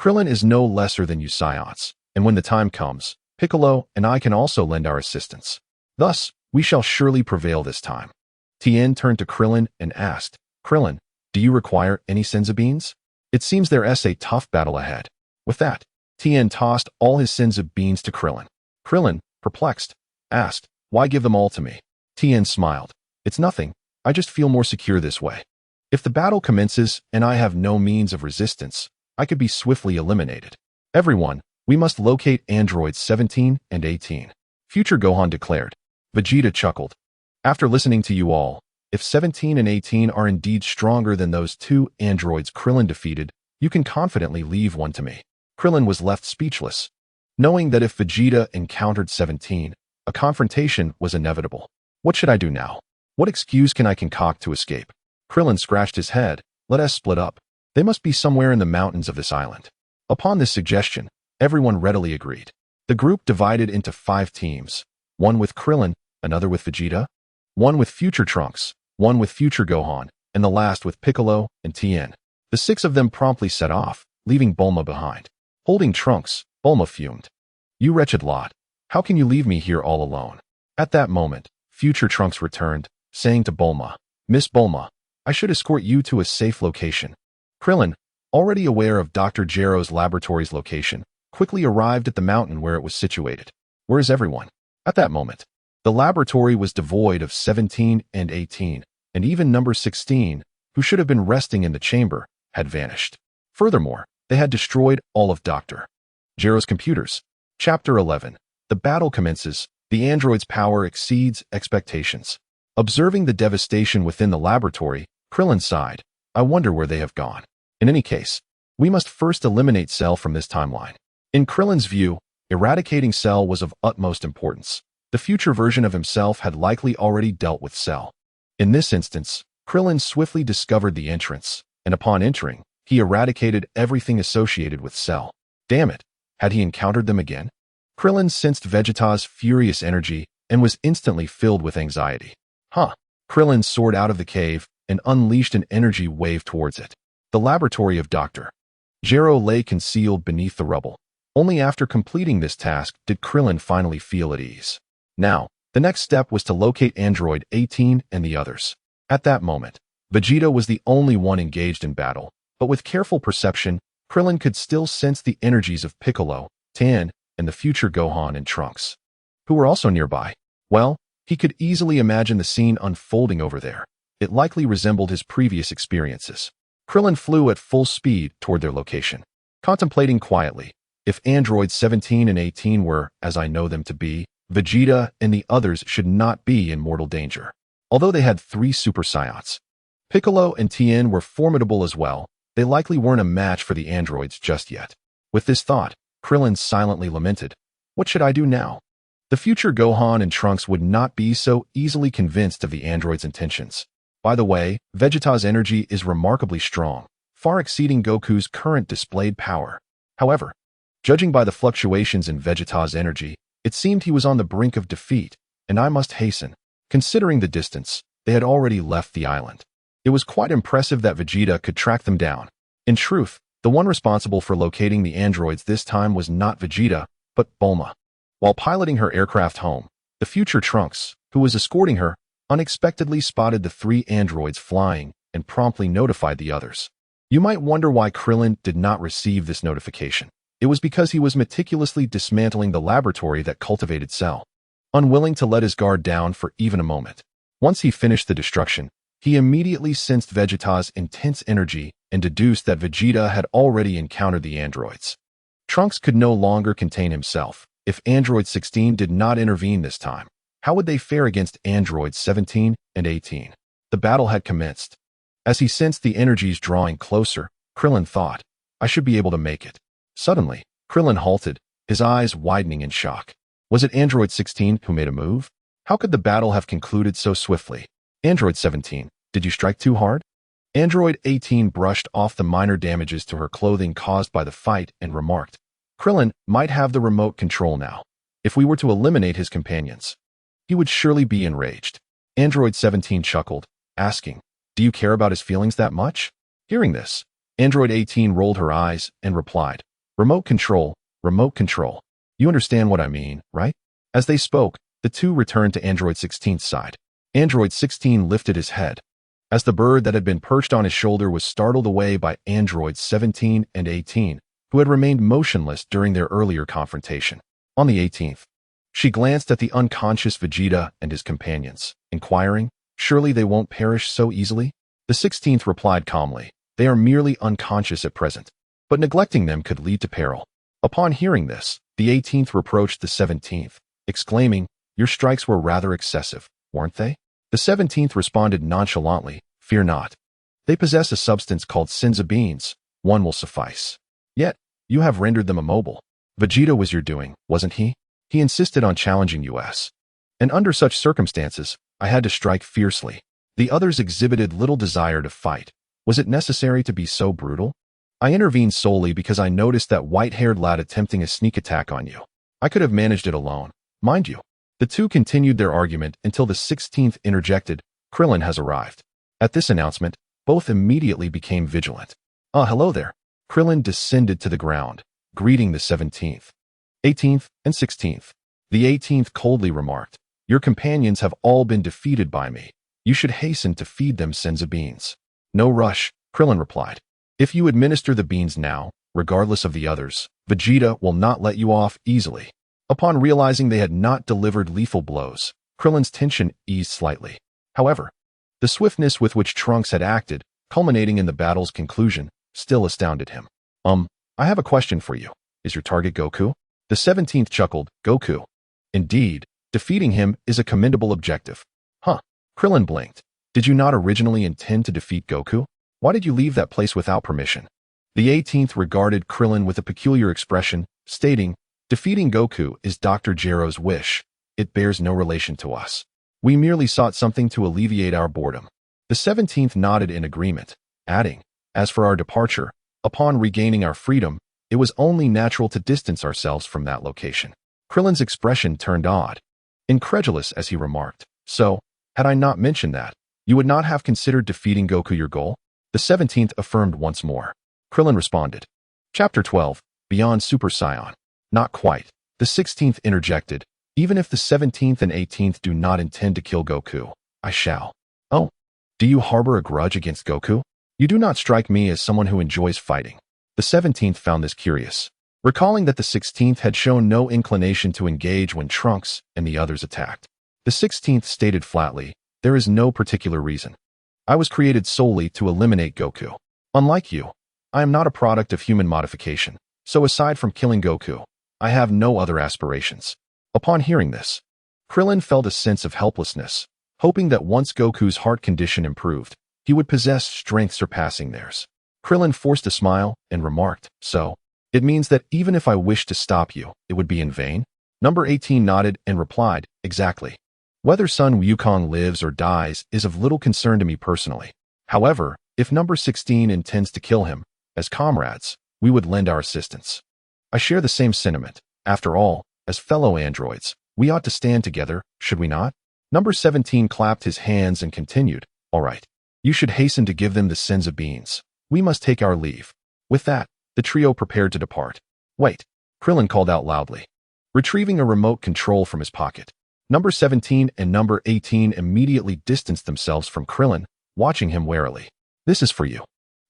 Krillin is no lesser than you Saiyans, and when the time comes, Piccolo and I can also lend our assistance. Thus, we shall surely prevail this time. Tien turned to Krillin and asked, Krillin, do you require any senzu beans? It seems there's a tough battle ahead. With that, Tien tossed all his senzu beans to Krillin. Krillin, perplexed, asked, why give them all to me? Tien smiled. It's nothing, I just feel more secure this way. If the battle commences and I have no means of resistance, I could be swiftly eliminated. Everyone, We must locate androids 17 and 18. Future Gohan declared. Vegeta chuckled. After listening to you all, if 17 and 18 are indeed stronger than those two androids Krillin defeated, you can confidently leave one to me. Krillin was left speechless, knowing that if Vegeta encountered 17, a confrontation was inevitable. What should I do now? What excuse can I concoct to escape? Krillin scratched his head. Let us split up. They must be somewhere in the mountains of this island. Upon this suggestion, everyone readily agreed. The group divided into 5 teams, one with Krillin, another with Vegeta, one with future Trunks, one with future Gohan, and the last with Piccolo and Tien. The 6 of them promptly set off, leaving Bulma behind. Holding Trunks, Bulma fumed. You wretched lot, how can you leave me here all alone? At that moment, future Trunks returned, saying to Bulma, Miss Bulma, I should escort you to a safe location. Krillin, already aware of Dr. Gero's laboratory's location, quickly arrived at the mountain where it was situated. Where is everyone? At that moment, the laboratory was devoid of 17 and 18, and even number 16, who should have been resting in the chamber, had vanished. Furthermore, they had destroyed all of Dr. Gero's computers. Chapter 11. The battle commences. The android's power exceeds expectations. Observing the devastation within the laboratory, Krillin sighed. I wonder where they have gone. In any case, we must first eliminate Cell from this timeline. In Krillin's view, eradicating Cell was of utmost importance. The future version of himself had likely already dealt with Cell. In this instance, Krillin swiftly discovered the entrance, and upon entering, he eradicated everything associated with Cell. Damn it, had he encountered them again? Krillin sensed Vegeta's furious energy and was instantly filled with anxiety. Krillin soared out of the cave and unleashed an energy wave towards it. The laboratory of Dr. Gero lay concealed beneath the rubble. Only after completing this task did Krillin finally feel at ease. Now, the next step was to locate Android 18 and the others. At that moment, Vegeta was the only one engaged in battle, but with careful perception, Krillin could still sense the energies of Piccolo, Tien, and the future Gohan and Trunks, who were also nearby. Well, he could easily imagine the scene unfolding over there. It likely resembled his previous experiences. Krillin flew at full speed toward their location, contemplating quietly. If androids 17 and 18 were, as I know them to be, Vegeta and the others should not be in mortal danger. Although they had 3 Super Saiyans, Piccolo and Tien were formidable as well, they likely weren't a match for the androids just yet. With this thought, Krillin silently lamented, what should I do now? The future Gohan and Trunks would not be so easily convinced of the android's intentions. By the way, Vegeta's energy is remarkably strong, far exceeding Goku's current displayed power. However, judging by the fluctuations in Vegeta's energy, it seemed he was on the brink of defeat, and I must hasten. Considering the distance, they had already left the island. It was quite impressive that Vegeta could track them down. In truth, the one responsible for locating the androids this time was not Vegeta, but Bulma. While piloting her aircraft home, the future Trunks, who was escorting her, unexpectedly spotted the 3 androids flying and promptly notified the others. You might wonder why Krillin did not receive this notification. It was because he was meticulously dismantling the laboratory that cultivated Cell, unwilling to let his guard down for even a moment. Once he finished the destruction, he immediately sensed Vegeta's intense energy and deduced that Vegeta had already encountered the androids. Trunks could no longer contain himself. If Android 16 did not intervene this time, how would they fare against Androids 17 and 18? The battle had commenced. As he sensed the energies drawing closer, Krillin thought, I should be able to make it. Suddenly, Krillin halted, his eyes widening in shock. Was it Android 16 who made a move? How could the battle have concluded so swiftly? Android 17, did you strike too hard? Android 18 brushed off the minor damages to her clothing caused by the fight and remarked, Krillin might have the remote control now. If we were to eliminate his companions, he would surely be enraged. Android 17 chuckled, asking, do you care about his feelings that much? Hearing this, Android 18 rolled her eyes and replied, remote control, remote control. You understand what I mean, right? As they spoke, the two returned to Android 16's side. Android 16 lifted his head, as the bird that had been perched on his shoulder was startled away by Androids 17 and 18, who had remained motionless during their earlier confrontation. On the 18th, she glanced at the unconscious Vegeta and his companions, inquiring, surely they won't perish so easily? The 16th replied calmly, they are merely unconscious at present, but neglecting them could lead to peril. Upon hearing this, the 18th reproached the 17th, exclaiming, "Your strikes were rather excessive, weren't they?" The 17th responded nonchalantly, "Fear not. They possess a substance called Saibamen. One will suffice. Yet, you have rendered them immobile. Vegeta was your doing, wasn't he? He insisted on challenging us. And under such circumstances, I had to strike fiercely. The others exhibited little desire to fight. Was it necessary to be so brutal? I intervened solely because I noticed that white-haired lad attempting a sneak attack on you. I could have managed it alone, mind you." The two continued their argument until the 16th interjected, "Krillin has arrived." At this announcement, both immediately became vigilant. Hello there." Krillin descended to the ground, greeting the 17th, 18th, and 16th. The 18th coldly remarked, "Your companions have all been defeated by me. You should hasten to feed them senza beans." "No rush," Krillin replied. "If you administer the beans now, regardless of the others, Vegeta will not let you off easily." Upon realizing they had not delivered lethal blows, Krillin's tension eased slightly. However, the swiftness with which Trunks had acted, culminating in the battle's conclusion, still astounded him. I have a question for you. Is your target Goku?" The 17th chuckled, "Goku. Indeed, defeating him is a commendable objective." Krillin blinked. "Did you not originally intend to defeat Goku? Why did you leave that place without permission?" The 18th regarded Krillin with a peculiar expression, stating, "Defeating Goku is Dr. Gero's wish. It bears no relation to us. We merely sought something to alleviate our boredom." The 17th nodded in agreement, adding, "As for our departure, upon regaining our freedom, it was only natural to distance ourselves from that location." Krillin's expression turned odd, incredulous as he remarked, "So, had I not mentioned that, you would not have considered defeating Goku your goal?" The 17th affirmed once more. Krillin responded. Chapter 12, Beyond Super Saiyan. "Not quite." The 16th interjected, "Even if the 17th and 18th do not intend to kill Goku, I shall." "Oh, do you harbor a grudge against Goku? You do not strike me as someone who enjoys fighting." The 17th found this curious, recalling that the 16th had shown no inclination to engage when Trunks and the others attacked. The 16th stated flatly, "There is no particular reason. I was created solely to eliminate Goku. Unlike you, I am not a product of human modification, so aside from killing Goku, I have no other aspirations." Upon hearing this, Krillin felt a sense of helplessness, hoping that once Goku's heart condition improved, he would possess strength surpassing theirs. Krillin forced a smile and remarked, "So, it means that even if I wished to stop you, it would be in vain?" Number 18 nodded and replied, "Exactly. Whether Sun Wukong lives or dies is of little concern to me personally. However, if number 16 intends to kill him, as comrades, we would lend our assistance." "I share the same sentiment. After all, as fellow androids, we ought to stand together, should we not?" Number 17 clapped his hands and continued, "All right. You should hasten to give them the senza beans. We must take our leave." With that, the trio prepared to depart. "Wait," Krillin called out loudly, retrieving a remote control from his pocket. Number 17 and number 18 immediately distanced themselves from Krillin, watching him warily. "This is for you.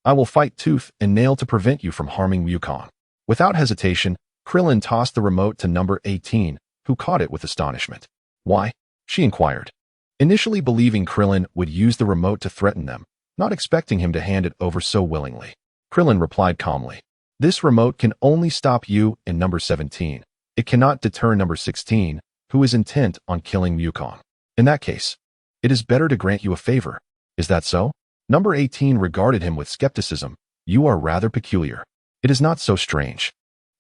I will fight tooth and nail to prevent you from harming Wukong." Without hesitation, Krillin tossed the remote to number 18, who caught it with astonishment. "Why?" she inquired, initially believing Krillin would use the remote to threaten them, not expecting him to hand it over so willingly. Krillin replied calmly, "This remote can only stop you and number 17. It cannot deter number 16, who is intent on killing Wukong. In that case, it is better to grant you a favor. Is that so?" Number 18 regarded him with skepticism. "You are rather peculiar." "It is not so strange.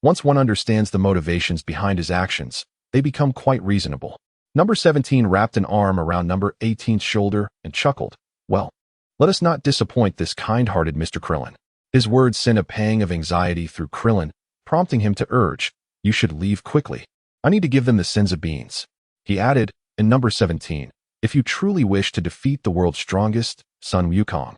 Once one understands the motivations behind his actions, they become quite reasonable." Number 17 wrapped an arm around number 18's shoulder and chuckled. "Well, let us not disappoint this kind-hearted Mr. Krillin." His words sent a pang of anxiety through Krillin, prompting him to urge, "You should leave quickly. I need to give them the senza beans." He added, in number 17, "If you truly wish to defeat the world's strongest, Sun Wukong,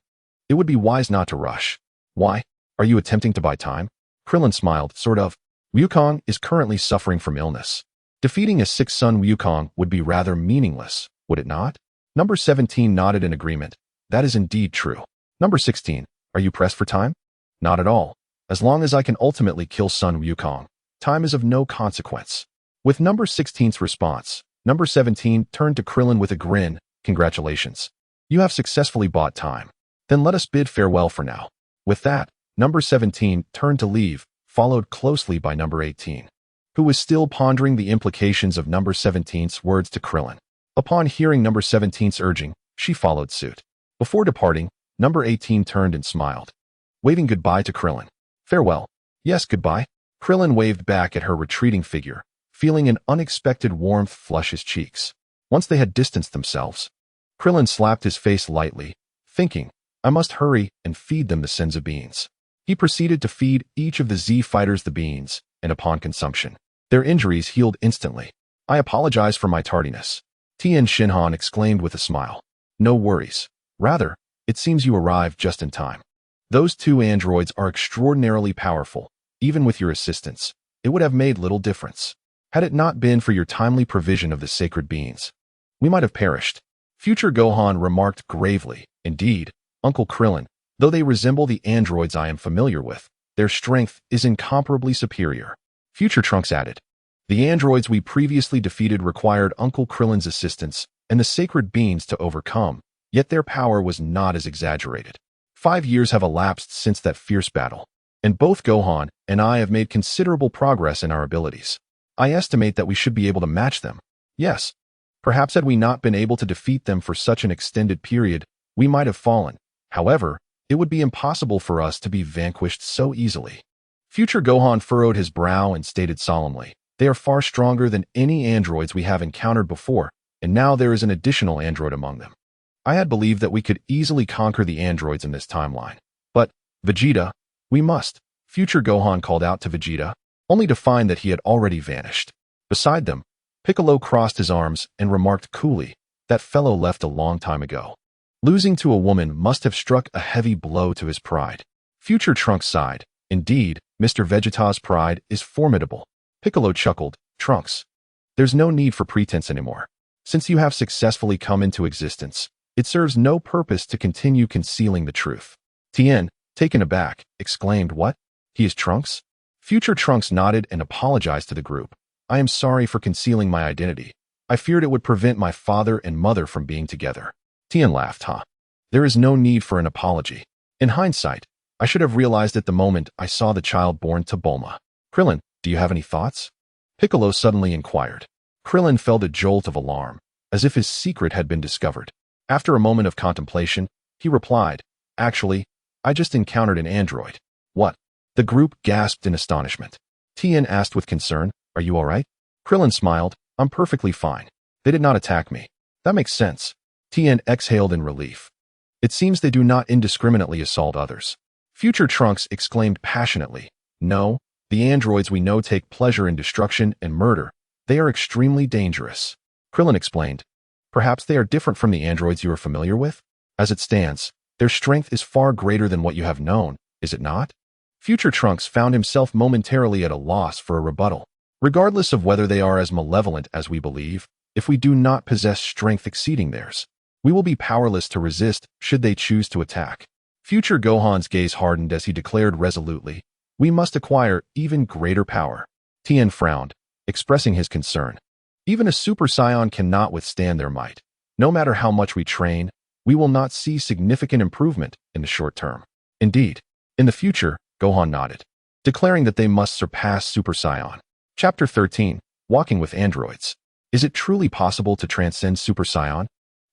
it would be wise not to rush." "Why? Are you attempting to buy time?" Krillin smiled, sort of. "Wukong is currently suffering from illness. Defeating a sick Sun Wukong would be rather meaningless, would it not?" Number 17 nodded in agreement. "That is indeed true." Number 16, "Are you pressed for time?" "Not at all. As long as I can ultimately kill Sun Wukong, time is of no consequence." With number 16's response, number 17 turned to Krillin with a grin. "Congratulations. You have successfully bought time. Then let us bid farewell for now." With that, number 17 turned to leave, followed closely by number 18, who was still pondering the implications of number 17's words to Krillin. Upon hearing number 17's urging, she followed suit. Before departing, number 18 turned and smiled, waving goodbye to Krillin. Farewell. Yes, goodbye. Krillin waved back at her retreating figure, feeling an unexpected warmth flush his cheeks. Once they had distanced themselves, Krillin slapped his face lightly, thinking, I must hurry and feed them the Senzu beans. He proceeded to feed each of the Z fighters the beans, and upon consumption, their injuries healed instantly. I apologize for my tardiness, Tien Shinhan exclaimed with a smile. No worries. Rather, it seems you arrived just in time. Those two androids are extraordinarily powerful. Even with your assistance, it would have made little difference. Had it not been for your timely provision of the sacred beans, we might have perished. Future Gohan remarked gravely. Indeed, Uncle Krillin, though they resemble the androids I am familiar with, their strength is incomparably superior. Future Trunks added, the androids we previously defeated required Uncle Krillin's assistance and the sacred beans to overcome, yet their power was not as exaggerated. 5 years have elapsed since that fierce battle, and both Gohan and I have made considerable progress in our abilities. I estimate that we should be able to match them. Yes, perhaps had we not been able to defeat them for such an extended period, we might have fallen. However, it would be impossible for us to be vanquished so easily. Future Gohan furrowed his brow and stated solemnly, they are far stronger than any androids we have encountered before, and now there is an additional android among them. I had believed that we could easily conquer the androids in this timeline. But, Vegeta, we must. Future Gohan called out to Vegeta, only to find that he had already vanished. Beside them, Piccolo crossed his arms and remarked coolly, that fellow left a long time ago. Losing to a woman must have struck a heavy blow to his pride. Future Trunks sighed. Indeed, Mr. Vegeta's pride is formidable. Piccolo chuckled, Trunks, there's no need for pretense anymore. Since you have successfully come into existence, it serves no purpose to continue concealing the truth. Tien, taken aback, exclaimed, what? He is Trunks? Future Trunks nodded and apologized to the group. I am sorry for concealing my identity. I feared it would prevent my father and mother from being together. Tien laughed, There is no need for an apology. In hindsight, I should have realized at the moment I saw the child born to Bulma. Krillin, do you have any thoughts? Piccolo suddenly inquired. Krillin felt a jolt of alarm, as if his secret had been discovered. After a moment of contemplation, he replied, actually, I just encountered an android. What? The group gasped in astonishment. Tien asked with concern, are you all right? Krillin smiled, I'm perfectly fine. They did not attack me. That makes sense. Tien exhaled in relief. It seems they do not indiscriminately assault others. Future Trunks exclaimed passionately, no, the androids we know take pleasure in destruction and murder. They are extremely dangerous. Krillin explained, perhaps they are different from the androids you are familiar with? As it stands, their strength is far greater than what you have known, is it not? Future Trunks found himself momentarily at a loss for a rebuttal. Regardless of whether they are as malevolent as we believe, if we do not possess strength exceeding theirs, we will be powerless to resist should they choose to attack. Future Gohan's gaze hardened as he declared resolutely, we must acquire even greater power. Tien frowned, expressing his concern. Even a Super Saiyan cannot withstand their might. No matter how much we train, we will not see significant improvement in the short term. Indeed, in the future, Gohan nodded, declaring that they must surpass Super Saiyan. Chapter 13, Walking with Androids. Is it truly possible to transcend Super Saiyan?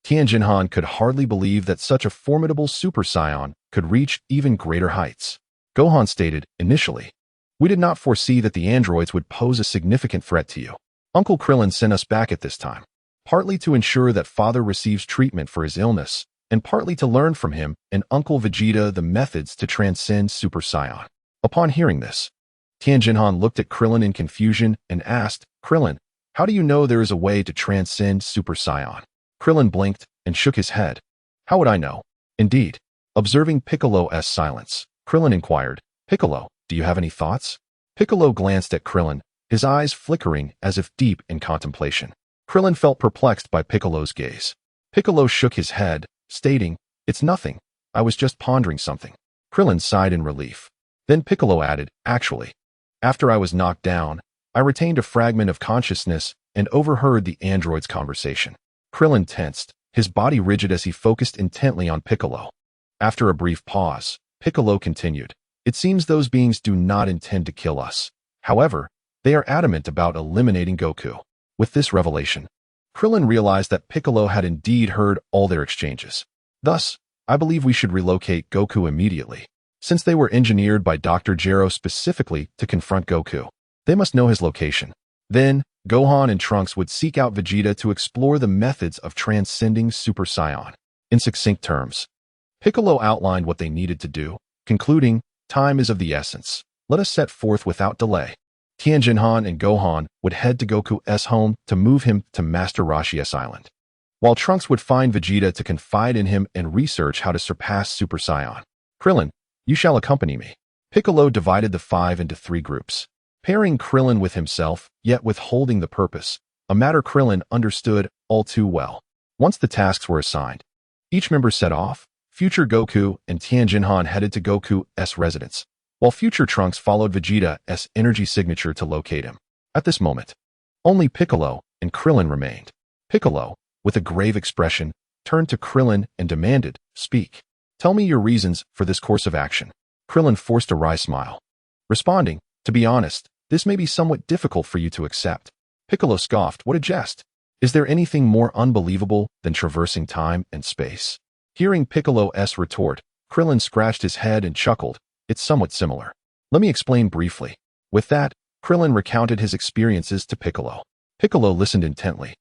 Tien Shinhan could hardly believe that such a formidable Super Saiyan could reach even greater heights. Gohan stated, initially, we did not foresee that the androids would pose a significant threat to you. Uncle Krillin sent us back at this time, partly to ensure that father receives treatment for his illness, and partly to learn from him and Uncle Vegeta the methods to transcend Super Saiyan. Upon hearing this, Tien Shinhan looked at Krillin in confusion and asked, Krillin, how do you know there is a way to transcend Super Saiyan? Krillin blinked and shook his head. How would I know? Indeed. Observing Piccolo's silence, Krillin inquired, Piccolo, do you have any thoughts? Piccolo glanced at Krillin, his eyes flickering as if deep in contemplation. Krillin felt perplexed by Piccolo's gaze. Piccolo shook his head, stating, it's nothing. I was just pondering something. Krillin sighed in relief. Then Piccolo added, actually, after I was knocked down, I retained a fragment of consciousness and overheard the android's conversation. Krillin tensed, his body rigid as he focused intently on Piccolo. After a brief pause, Piccolo continued, It seems those beings do not intend to kill us. However, they are adamant about eliminating Goku. With this revelation, Krillin realized that Piccolo had indeed heard all their exchanges. Thus, I believe we should relocate Goku immediately. Since they were engineered by Dr. Gero specifically to confront Goku, they must know his location. Then, Gohan and Trunks would seek out Vegeta to explore the methods of transcending Super Saiyan. In succinct terms, Piccolo outlined what they needed to do, concluding, "Time is of the essence. Let us set forth without delay." Tien and Gohan would head to Goku's home to move him to Master Roshi's island, while Trunks would find Vegeta to confide in him and research how to surpass Super Saiyan. "Krillin, you shall accompany me." Piccolo divided the five into three groups, pairing Krillin with himself, yet withholding the purpose, a matter Krillin understood all too well. Once the tasks were assigned, each member set off. Future Goku and Tien headed to Goku's residence, while future Trunks followed Vegeta's energy signature to locate him. At this moment, only Piccolo and Krillin remained. Piccolo, with a grave expression, turned to Krillin and demanded, "Speak. Tell me your reasons for this course of action." Krillin forced a wry smile, responding, "To be honest, this may be somewhat difficult for you to accept." Piccolo scoffed, "What a jest! Is there anything more unbelievable than traversing time and space?" Hearing Piccolo's retort, Krillin scratched his head and chuckled, "It's somewhat similar. Let me explain briefly." With that, Krillin recounted his experiences to Piccolo. Piccolo listened intently,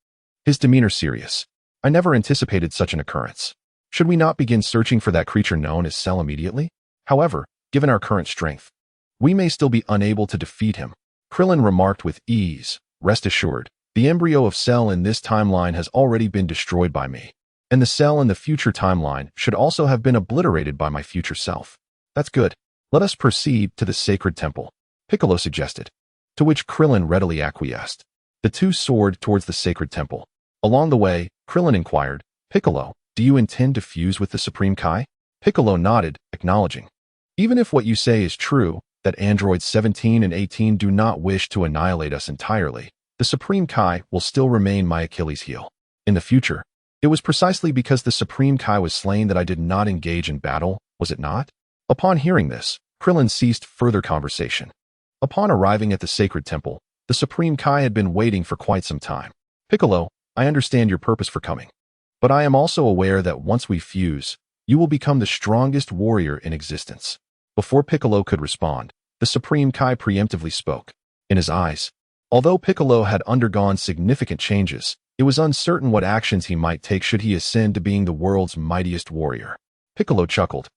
his demeanor serious. "I never anticipated such an occurrence. Should we not begin searching for that creature known as Cell immediately? However, given our current strength, we may still be unable to defeat him." Krillin remarked with ease, "Rest assured, the embryo of Cell in this timeline has already been destroyed by me, and the Cell in the future timeline should also have been obliterated by my future self." "That's good. Let us proceed to the sacred temple," Piccolo suggested, to which Krillin readily acquiesced. The two soared towards the sacred temple. Along the way, Krillin inquired, "Piccolo, do you intend to fuse with the Supreme Kai?" Piccolo nodded, acknowledging, "Even if what you say is true, that androids 17 and 18 do not wish to annihilate us entirely, the Supreme Kai will still remain my Achilles heel. In the future, it was precisely because the Supreme Kai was slain that I did not engage in battle, was it not?" Upon hearing this, Krillin ceased further conversation. Upon arriving at the sacred temple, the Supreme Kai had been waiting for quite some time. "Piccolo, I understand your purpose for coming, but I am also aware that once we fuse, you will become the strongest warrior in existence." Before Piccolo could respond, the Supreme Kai preemptively spoke. In his eyes, although Piccolo had undergone significant changes, it was uncertain what actions he might take should he ascend to being the world's mightiest warrior. Piccolo chuckled,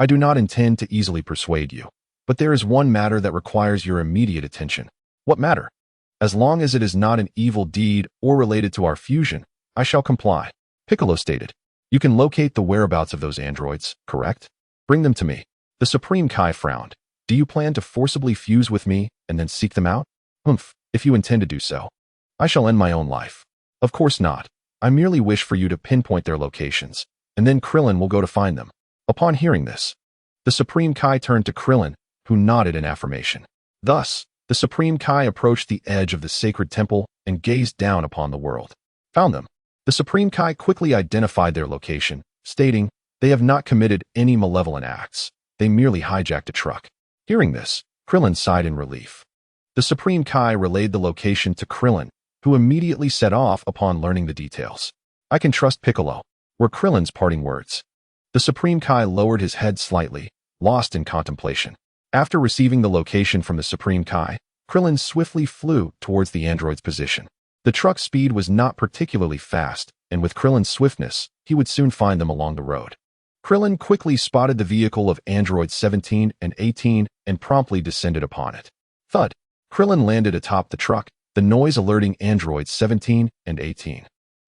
"I do not intend to easily persuade you, but there is one matter that requires your immediate attention." "What matter?" "As long as it is not an evil deed or related to our fusion, I shall comply," Piccolo stated. "You can locate the whereabouts of those androids, correct? Bring them to me." The Supreme Kai frowned. "Do you plan to forcibly fuse with me and then seek them out?" If you intend to do so, I shall end my own life." "Of course not. I merely wish for you to pinpoint their locations, and then Krillin will go to find them." Upon hearing this, the Supreme Kai turned to Krillin, who nodded in affirmation. Thus, the Supreme Kai approached the edge of the sacred temple and gazed down upon the world. "Found them." The Supreme Kai quickly identified their location, stating, "They have not committed any malevolent acts. They merely hijacked a truck." Hearing this, Krillin sighed in relief. The Supreme Kai relayed the location to Krillin, who immediately set off upon learning the details. "I can trust Piccolo," were Krillin's parting words. The Supreme Kai lowered his head slightly, lost in contemplation. After receiving the location from the Supreme Kai, Krillin swiftly flew towards the android's position. The truck's speed was not particularly fast, and with Krillin's swiftness, he would soon find them along the road. Krillin quickly spotted the vehicle of androids 17 and 18 and promptly descended upon it. Thud! Krillin landed atop the truck, the noise alerting androids 17 and 18.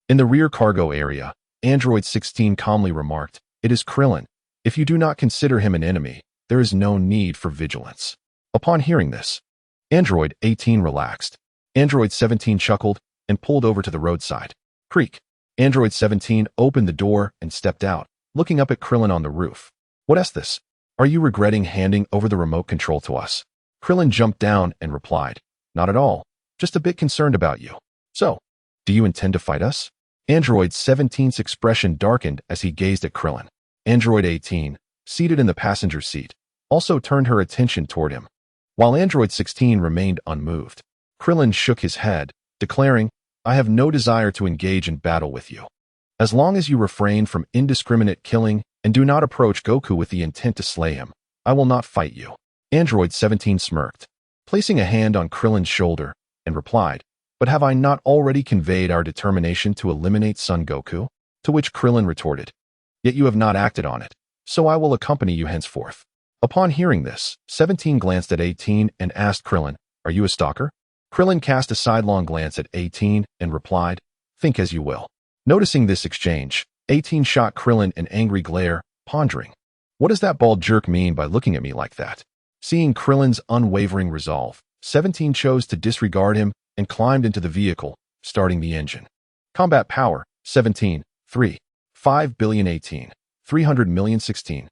In the rear cargo area, android 16 calmly remarked, "It is Krillin. If you do not consider him an enemy, there is no need for vigilance." Upon hearing this, android 18 relaxed. Android 17 chuckled and pulled over to the roadside. Creak. Android 17 opened the door and stepped out, looking up at Krillin on the roof. "What's this? Are you regretting handing over the remote control to us?" Krillin jumped down and replied, "Not at all. Just a bit concerned about you." "So, do you intend to fight us?" Android 17's expression darkened as he gazed at Krillin. Android 18, seated in the passenger seat, also turned her attention toward him. While Android 16 remained unmoved, Krillin shook his head, declaring, "I have no desire to engage in battle with you. As long as you refrain from indiscriminate killing and do not approach Goku with the intent to slay him, I will not fight you." Android 17 smirked, placing a hand on Krillin's shoulder, and replied, "But have I not already conveyed our determination to eliminate Son Goku?" To which Krillin retorted, "Yet you have not acted on it, so I will accompany you henceforth." Upon hearing this, 17 glanced at 18 and asked Krillin, "Are you a stalker?" Krillin cast a sidelong glance at 18 and replied, "Think as you will." Noticing this exchange, 18 shot Krillin an angry glare, pondering, "What does that bald jerk mean by looking at me like that?" Seeing Krillin's unwavering resolve, 17 chose to disregard him and climbed into the vehicle, starting the engine. Combat power, 17, 3, 5 billion 18, 300 million 16.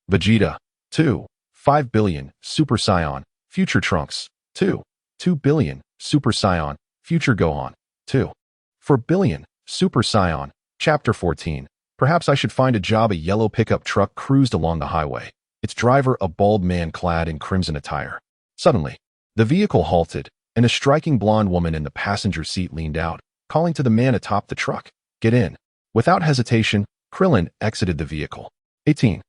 Vegeta, 2, 5 billion, Super Saiyan, Future Trunks, 2, 2 billion, Super Saiyan, Future Gohan, 2, 4 billion, Super Saiyan. Chapter 14. Perhaps I should find a job. A yellow pickup truck cruised along the highway, its driver a bald man clad in crimson attire. Suddenly, the vehicle halted, and a striking blonde woman in the passenger seat leaned out, calling to the man atop the truck, "Get in." Without hesitation, Krillin exited the vehicle. 18.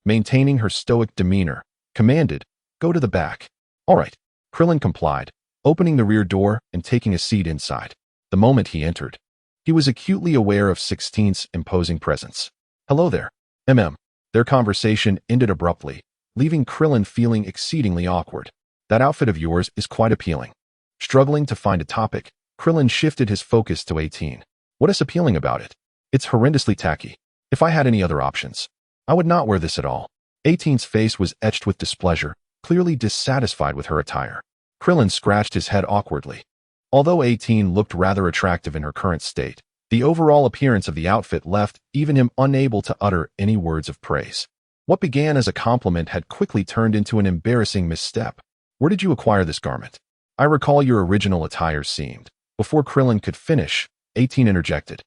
Maintaining her stoic demeanor, commanded, "Go to the back." "All right." Krillin complied, opening the rear door and taking a seat inside. The moment he entered, he was acutely aware of 16's imposing presence. "Hello there, MM." Their conversation ended abruptly, leaving Krillin feeling exceedingly awkward. "That outfit of yours is quite appealing." Struggling to find a topic, Krillin shifted his focus to 18. "What is appealing about it?" "It's horrendously tacky. If I had any other options, I would not wear this at all." 18's face was etched with displeasure, clearly dissatisfied with her attire. Krillin scratched his head awkwardly. Although 18 looked rather attractive in her current state, the overall appearance of the outfit left even him unable to utter any words of praise. What began as a compliment had quickly turned into an embarrassing misstep. "Where did you acquire this garment? I recall your original attire seemed." Before Krillin could finish, 18 interjected,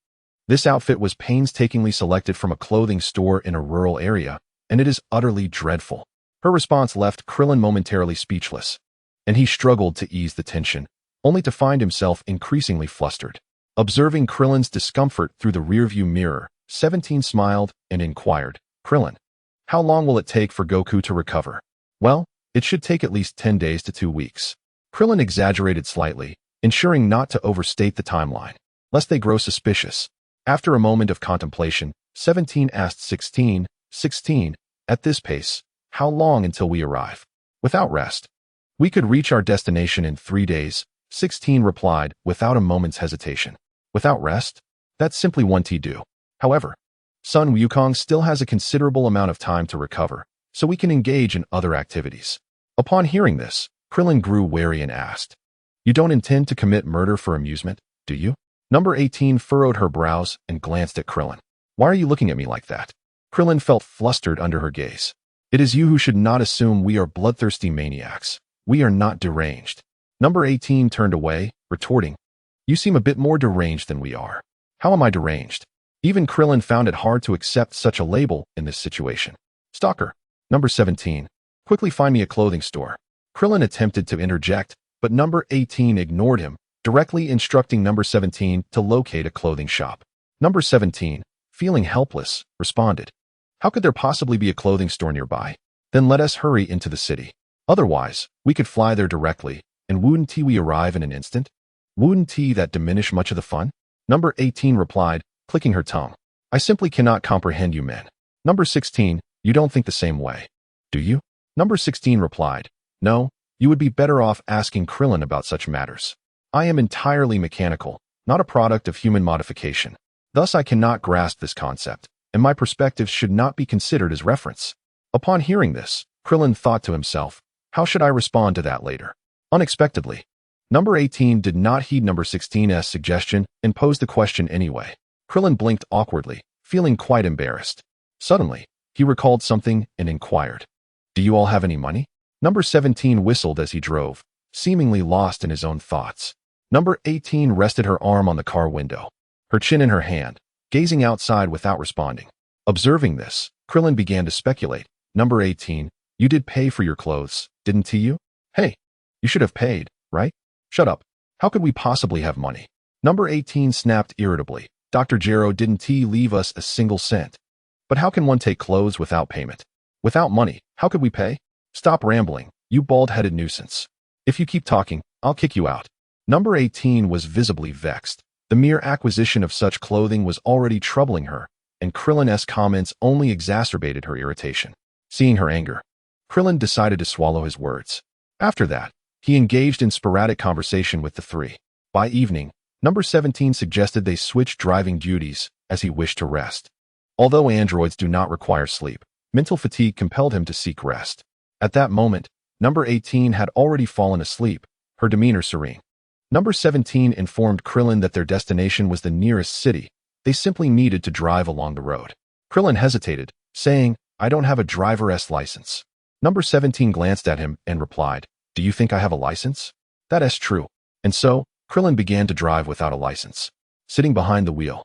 "This outfit was painstakingly selected from a clothing store in a rural area, and it is utterly dreadful." Her response left Krillin momentarily speechless, and he struggled to ease the tension, only to find himself increasingly flustered. Observing Krillin's discomfort through the rearview mirror, 17 smiled and inquired, "Krillin, how long will it take for Goku to recover?" "Well, it should take at least 10 days to 2 weeks. Krillin exaggerated slightly, ensuring not to overstate the timeline, lest they grow suspicious. After a moment of contemplation, 17 asked 16, 16, "At this pace, how long until we arrive?" "Without rest, we could reach our destination in 3 days, 16 replied without a moment's hesitation. "Without rest? That's simply one to-do. However, Sun Wukong still has a considerable amount of time to recover, so we can engage in other activities." Upon hearing this, Krillin grew wary and asked, "You don't intend to commit murder for amusement, do you?" Number 18 furrowed her brows and glanced at Krillin. "Why are you looking at me like that?" Krillin felt flustered under her gaze. "It is you who should not assume we are bloodthirsty maniacs. We are not deranged." Number 18 turned away, retorting, "You seem a bit more deranged than we are." "How am I deranged?" Even Krillin found it hard to accept such a label in this situation. "Stalker." Number 17, "Quickly find me a clothing store." Krillin attempted to interject, but number 18 ignored him, directly instructing number 17 to locate a clothing shop. Number 17, feeling helpless, responded, "How could there possibly be a clothing store nearby? Then let us hurry into the city. Otherwise, we could fly there directly, and wouldn't we arrive in an instant? Wouldn't that diminish much of the fun?" Number 18 replied, clicking her tongue, "I simply cannot comprehend you men." Number 16, "You don't think the same way, do you?" Number 16 replied, "No, you would be better off asking Krillin about such matters. I am entirely mechanical, not a product of human modification. Thus I cannot grasp this concept, and my perspectives should not be considered as reference." Upon hearing this, Krillin thought to himself, "How should I respond to that later?" Unexpectedly, number 18 did not heed number 16's suggestion and posed the question anyway. Krillin blinked awkwardly, feeling quite embarrassed. Suddenly, he recalled something and inquired, "Do you all have any money?" Number 17 whistled as he drove, seemingly lost in his own thoughts. Number 18 rested her arm on the car window, her chin in her hand, gazing outside without responding. Observing this, Krillin began to speculate. "Number 18, You did pay for your clothes, didn't you? Hey, you should have paid, right? Shut up. How could we possibly have money? Number 18 snapped irritably. Dr. Jero, didn't he leave us a single cent? But how can one take clothes without payment? Without money, how could we pay? Stop rambling, you bald-headed nuisance. If you keep talking, I'll kick you out. Number 18 was visibly vexed. The mere acquisition of such clothing was already troubling her, and Krillin's comments only exacerbated her irritation. Seeing her anger, Krillin decided to swallow his words. After that, he engaged in sporadic conversation with the three. By evening, Number 17 suggested they switch driving duties, as he wished to rest. Although androids do not require sleep, mental fatigue compelled him to seek rest. At that moment, Number 18 had already fallen asleep, her demeanor serene. Number 17 informed Krillin that their destination was the nearest city. They simply needed to drive along the road. Krillin hesitated, saying, I don't have a driver's license. Number 17 glanced at him and replied, Do you think I have a license? That is true. And so, Krillin began to drive without a license. Sitting behind the wheel,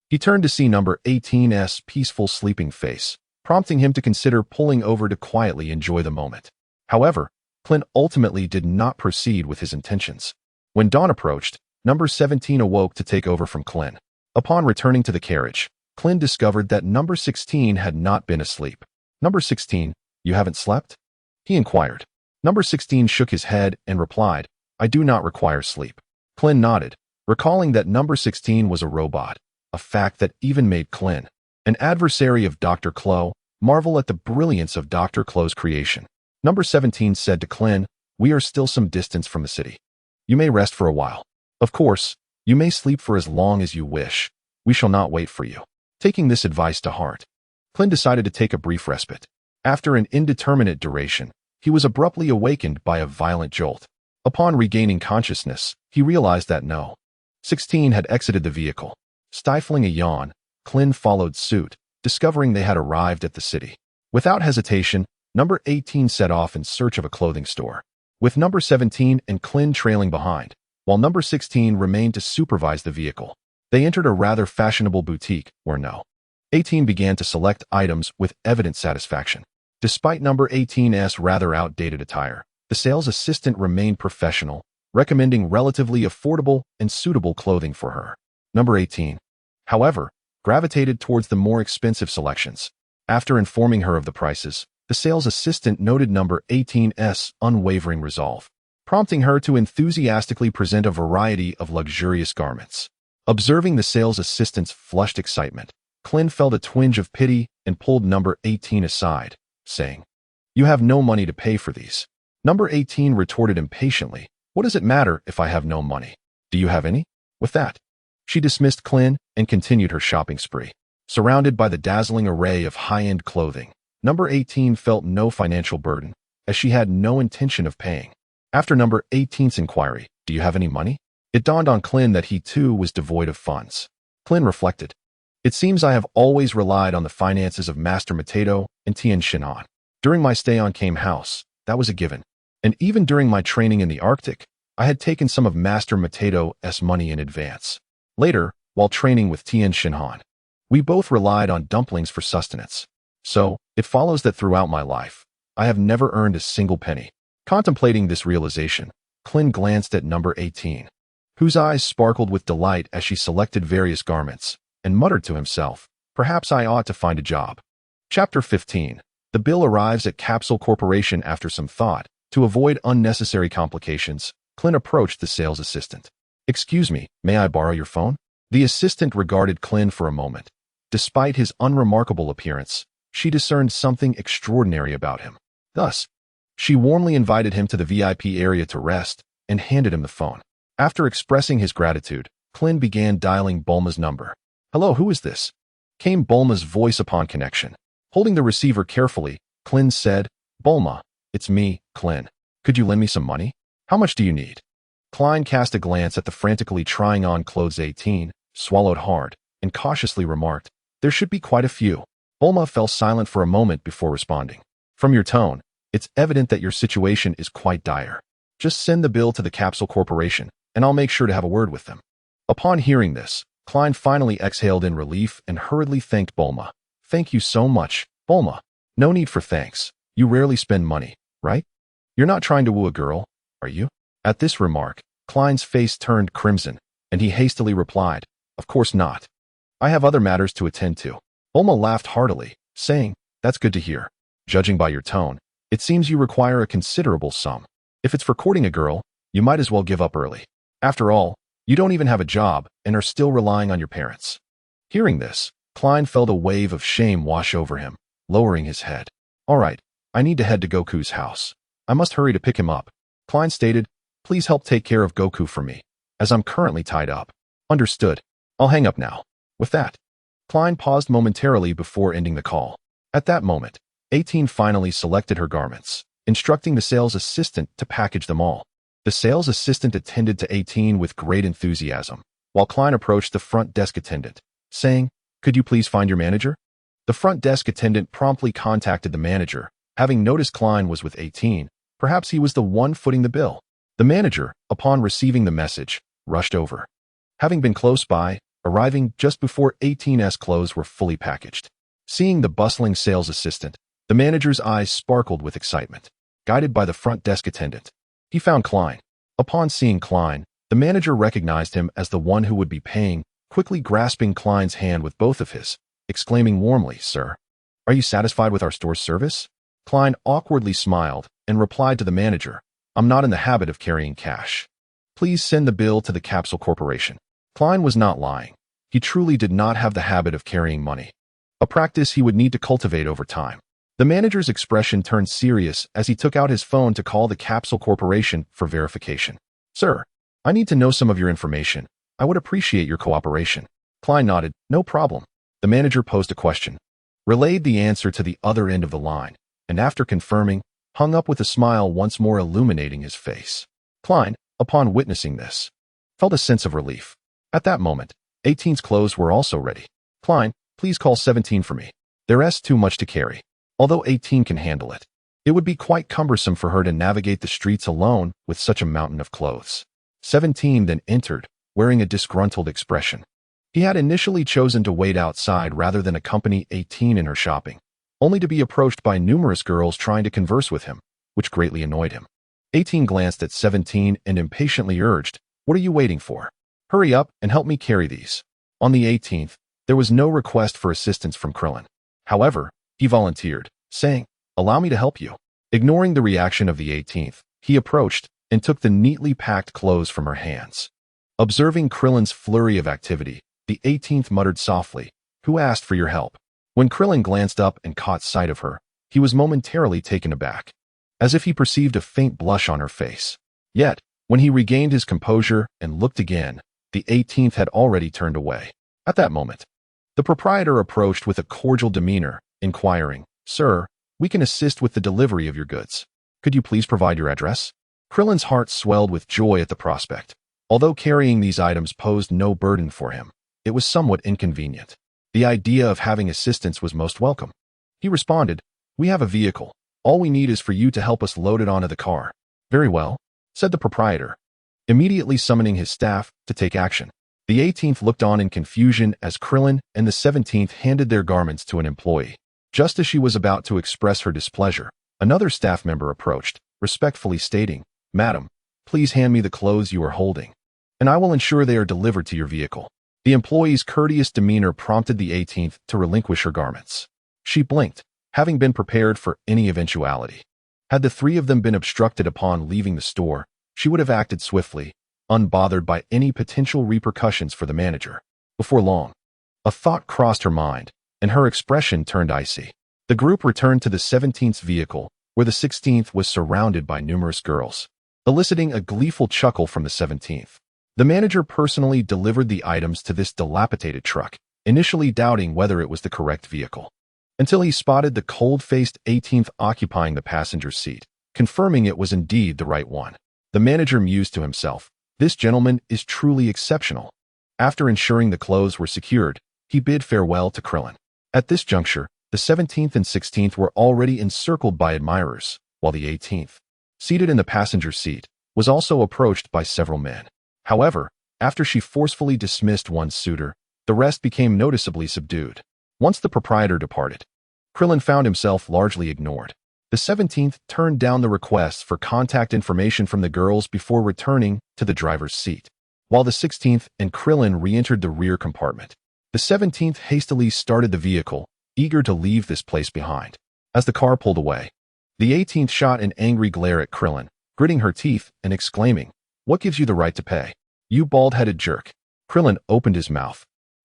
he turned to see Number 18's peaceful sleeping face, prompting him to consider pulling over to quietly enjoy the moment. However, Clint ultimately did not proceed with his intentions. When dawn approached, Number 17 awoke to take over from Clint. Upon returning to the carriage, Clint discovered that Number 16 had not been asleep. Number 16, you haven't slept? He inquired. Number 16 shook his head and replied, I do not require sleep. Clint nodded, recalling that Number 16 was a robot, a fact that even made Clint, an adversary of Dr. Klo, marvel at the brilliance of Dr. Klo's creation. Number 17 said to Clint, We are still some distance from the city. You may rest for a while. Of course, you may sleep for as long as you wish. We shall not wait for you. Taking this advice to heart, Clint decided to take a brief respite. After an indeterminate duration, he was abruptly awakened by a violent jolt. Upon regaining consciousness, he realized that No. 16 had exited the vehicle. Stifling a yawn, Clint followed suit, discovering they had arrived at the city. Without hesitation, Number 18 set off in search of a clothing store, with Number 17 and Clint trailing behind, while Number 16 remained to supervise the vehicle. They entered a rather fashionable boutique where No. 18 began to select items with evident satisfaction. Despite Number 18's rather outdated attire, the sales assistant remained professional, recommending relatively affordable and suitable clothing for her. Number 18, however, gravitated towards the more expensive selections. After informing her of the prices, the sales assistant noted Number 18's unwavering resolve, prompting her to enthusiastically present a variety of luxurious garments. Observing the sales assistant's flushed excitement, Clint felt a twinge of pity and pulled Number 18 aside, saying, You have no money to pay for these. Number 18 retorted impatiently, What does it matter if I have no money? Do you have any? With that, she dismissed Clint and continued her shopping spree. Surrounded by the dazzling array of high-end clothing, Number 18 felt no financial burden, as she had no intention of paying. After Number 18's inquiry, Do you have any money? It dawned on Clint that he too was devoid of funds. Clint reflected, It seems I have always relied on the finances of Master Mateto and Tien. During my stay on Kame House, that was a given. And even during my training in the Arctic, I had taken some of Master Mateto's money in advance. Later, while training with Tien, we both relied on dumplings for sustenance. So, it follows that throughout my life, I have never earned a single penny. Contemplating this realization, Clint glanced at Number 18, whose eyes sparkled with delight as she selected various garments, and muttered to himself, Perhaps I ought to find a job. Chapter 15. The bill arrives at Capsule Corporation after some thought. To avoid unnecessary complications, Clint approached the sales assistant. Excuse me, may I borrow your phone? The assistant regarded Clint for a moment. Despite his unremarkable appearance, she discerned something extraordinary about him. Thus, she warmly invited him to the VIP area to rest and handed him the phone. After expressing his gratitude, Clint began dialing Bulma's number. Hello, who is this? Came Bulma's voice upon connection. Holding the receiver carefully, Clint said, Bulma, it's me, Clint. Could you lend me some money? How much do you need? Clint cast a glance at the frantically trying on clothes 18, swallowed hard, and cautiously remarked, There should be quite a few. Bulma fell silent for a moment before responding. From your tone, it's evident that your situation is quite dire. Just send the bill to the Capsule Corporation, and I'll make sure to have a word with them. Upon hearing this, Clint finally exhaled in relief and hurriedly thanked Bulma. Thank you so much, Bulma. No need for thanks. You rarely spend money, right? You're not trying to woo a girl, are you? At this remark, Klein's face turned crimson, and he hastily replied, Of course not. I have other matters to attend to. Bulma laughed heartily, saying, That's good to hear. Judging by your tone, it seems you require a considerable sum. If it's for courting a girl, you might as well give up early. After all, you don't even have a job and are still relying on your parents. Hearing this, Klein felt a wave of shame wash over him, lowering his head. All right, I need to head to Goku's house. I must hurry to pick him up. Klein stated, Please help take care of Goku for me, as I'm currently tied up. Understood. I'll hang up now. With that, Klein paused momentarily before ending the call. At that moment, 18 finally selected her garments, instructing the sales assistant to package them all. The sales assistant attended to 18 with great enthusiasm, while Klein approached the front desk attendant, saying, Could you please find your manager? The front desk attendant promptly contacted the manager, having noticed Klein was with 18. Perhaps he was the one footing the bill. The manager, upon receiving the message, rushed over. Having been close by, arriving just before 18's clothes were fully packaged. Seeing the bustling sales assistant, the manager's eyes sparkled with excitement. Guided by the front desk attendant, he found Klein. Upon seeing Klein, the manager recognized him as the one who would be paying, quickly grasping Klein's hand with both of his, exclaiming warmly, Sir, are you satisfied with our store's service? Klein awkwardly smiled and replied to the manager, I'm not in the habit of carrying cash. Please send the bill to the Capsule Corporation. Klein was not lying. He truly did not have the habit of carrying money, a practice he would need to cultivate over time. The manager's expression turned serious as he took out his phone to call the Capsule Corporation for verification. Sir, I need to know some of your information. I would appreciate your cooperation. Klein nodded, No problem. The manager posed a question, relayed the answer to the other end of the line, and after confirming, hung up with a smile once more illuminating his face. Klein, upon witnessing this, felt a sense of relief. At that moment, 18's clothes were also ready. Klein, please call 17 for me. There's too much to carry. Although 18 can handle it, it would be quite cumbersome for her to navigate the streets alone with such a mountain of clothes. 17 then entered, wearing a disgruntled expression. He had initially chosen to wait outside rather than accompany 18 in her shopping, only to be approached by numerous girls trying to converse with him, which greatly annoyed him. 18 glanced at 17 and impatiently urged, What are you waiting for? Hurry up and help me carry these. On the 18th, there was no request for assistance from Krillin. However, he volunteered, saying, Allow me to help you. Ignoring the reaction of the 18th, he approached and took the neatly packed clothes from her hands. Observing Krillin's flurry of activity, the 18th muttered softly, Who asked for your help? When Krillin glanced up and caught sight of her, he was momentarily taken aback, as if he perceived a faint blush on her face. Yet, when he regained his composure and looked again, the 18th had already turned away. At that moment, the proprietor approached with a cordial demeanor, inquiring, Sir, we can assist with the delivery of your goods. Could you please provide your address? Krillin's heart swelled with joy at the prospect. Although carrying these items posed no burden for him, it was somewhat inconvenient. The idea of having assistance was most welcome. He responded, We have a vehicle. All we need is for you to help us load it onto the car. Very well, said the proprietor, immediately summoning his staff to take action. The 18th looked on in confusion as Krillin and the 17th handed their garments to an employee. Just as she was about to express her displeasure, another staff member approached, respectfully stating, Madam, please hand me the clothes you are holding, and I will ensure they are delivered to your vehicle. The employee's courteous demeanor prompted the 18th to relinquish her garments. She blinked, having been prepared for any eventuality. Had the three of them been obstructed upon leaving the store, she would have acted swiftly, unbothered by any potential repercussions for the manager. Before long, a thought crossed her mind, and her expression turned icy. The group returned to the 17th's vehicle, where the 16th was surrounded by numerous girls, eliciting a gleeful chuckle from the 17th. The manager personally delivered the items to this dilapidated truck, initially doubting whether it was the correct vehicle, until he spotted the cold-faced 18th occupying the passenger seat, confirming it was indeed the right one. The manager mused to himself, This gentleman is truly exceptional. After ensuring the clothes were secured, he bid farewell to Krillin. At this juncture, the 17th and 16th were already encircled by admirers, while the 18th, seated in the passenger seat, was also approached by several men. However, after she forcefully dismissed one suitor, the rest became noticeably subdued. Once the proprietor departed, Krillin found himself largely ignored. The 17th turned down the request for contact information from the girls before returning to the driver's seat, while the 16th and Krillin re-entered the rear compartment. The 17th hastily started the vehicle, eager to leave this place behind. As the car pulled away, the 18th shot an angry glare at Krillin, gritting her teeth and exclaiming, "What gives you the right to pay? You bald-headed jerk." Krillin opened his mouth,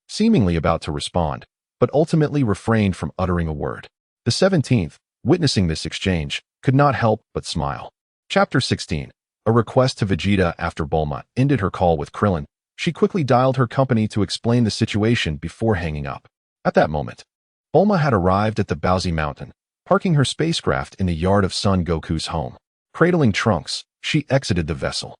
seemingly about to respond, but ultimately refrained from uttering a word. The 17th, witnessing this exchange, could not help but smile. Chapter 16. A request to Vegeta. After Bulma ended her call with Krillin, she quickly dialed her company to explain the situation before hanging up. At that moment, Bulma had arrived at the Bowsy Mountain, parking her spacecraft in the yard of Son Goku's home. Cradling Trunks, she exited the vessel.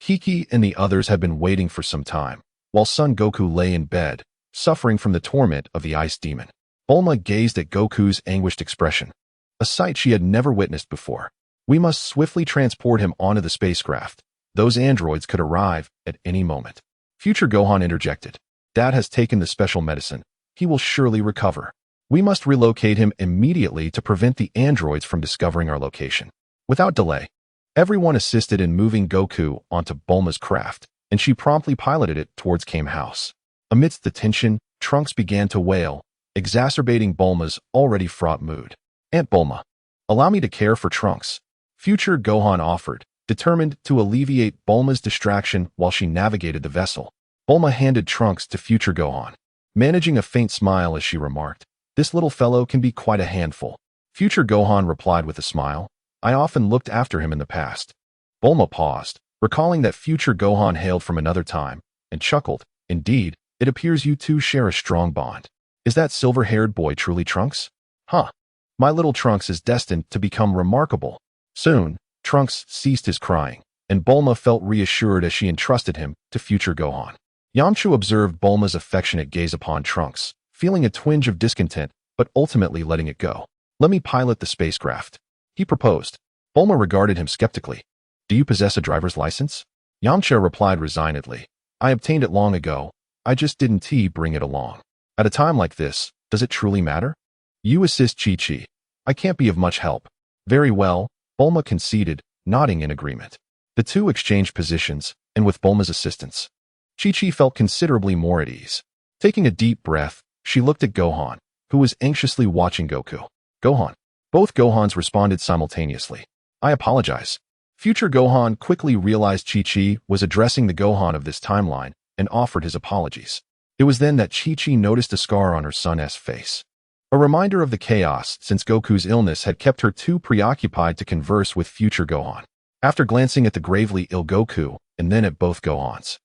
Kiki and the others had been waiting for some time, while Son Goku lay in bed, suffering from the torment of the Ice Demon. Bulma gazed at Goku's anguished expression, a sight she had never witnessed before. "We must swiftly transport him onto the spacecraft. Those androids could arrive at any moment." Future Gohan interjected. "Dad has taken the special medicine. He will surely recover. We must relocate him immediately to prevent the androids from discovering our location." Without delay, everyone assisted in moving Goku onto Bulma's craft, and she promptly piloted it towards Kame House. Amidst the tension, Trunks began to wail, exacerbating Bulma's already fraught mood. "Aunt Bulma, allow me to care for Trunks," Future Gohan offered, determined to alleviate Bulma's distraction while she navigated the vessel. Bulma handed Trunks to Future Gohan, managing a faint smile as she remarked, "This little fellow can be quite a handful." Future Gohan replied with a smile, "I often looked after him in the past." Bulma paused, recalling that Future Gohan hailed from another time, and chuckled, "Indeed, it appears you two share a strong bond. Is that silver-haired boy truly Trunks? Huh. My little Trunks is destined to become remarkable." Soon, Trunks ceased his crying, and Bulma felt reassured as she entrusted him to Future Gohan. Yamcha observed Bulma's affectionate gaze upon Trunks, feeling a twinge of discontent, but ultimately letting it go. "Let me pilot the spacecraft," he proposed. Bulma regarded him skeptically. "Do you possess a driver's license?" Yamcha replied resignedly, "I obtained it long ago. I just didn't bring it along. At a time like this, does it truly matter? You assist Chi-Chi. I can't be of much help." "Very well," Bulma conceded, nodding in agreement. The two exchanged positions, and with Bulma's assistance, Chi-Chi felt considerably more at ease. Taking a deep breath, she looked at Gohan, who was anxiously watching Goku. "Gohan." Both Gohans responded simultaneously. "I apologize." Future Gohan quickly realized Chi-Chi was addressing the Gohan of this timeline and offered his apologies. It was then that Chi-Chi noticed a scar on her son's face. A reminder of the chaos since Goku's illness had kept her too preoccupied to converse with Future Gohan. After glancing at the gravely ill Goku and then at both Gohans,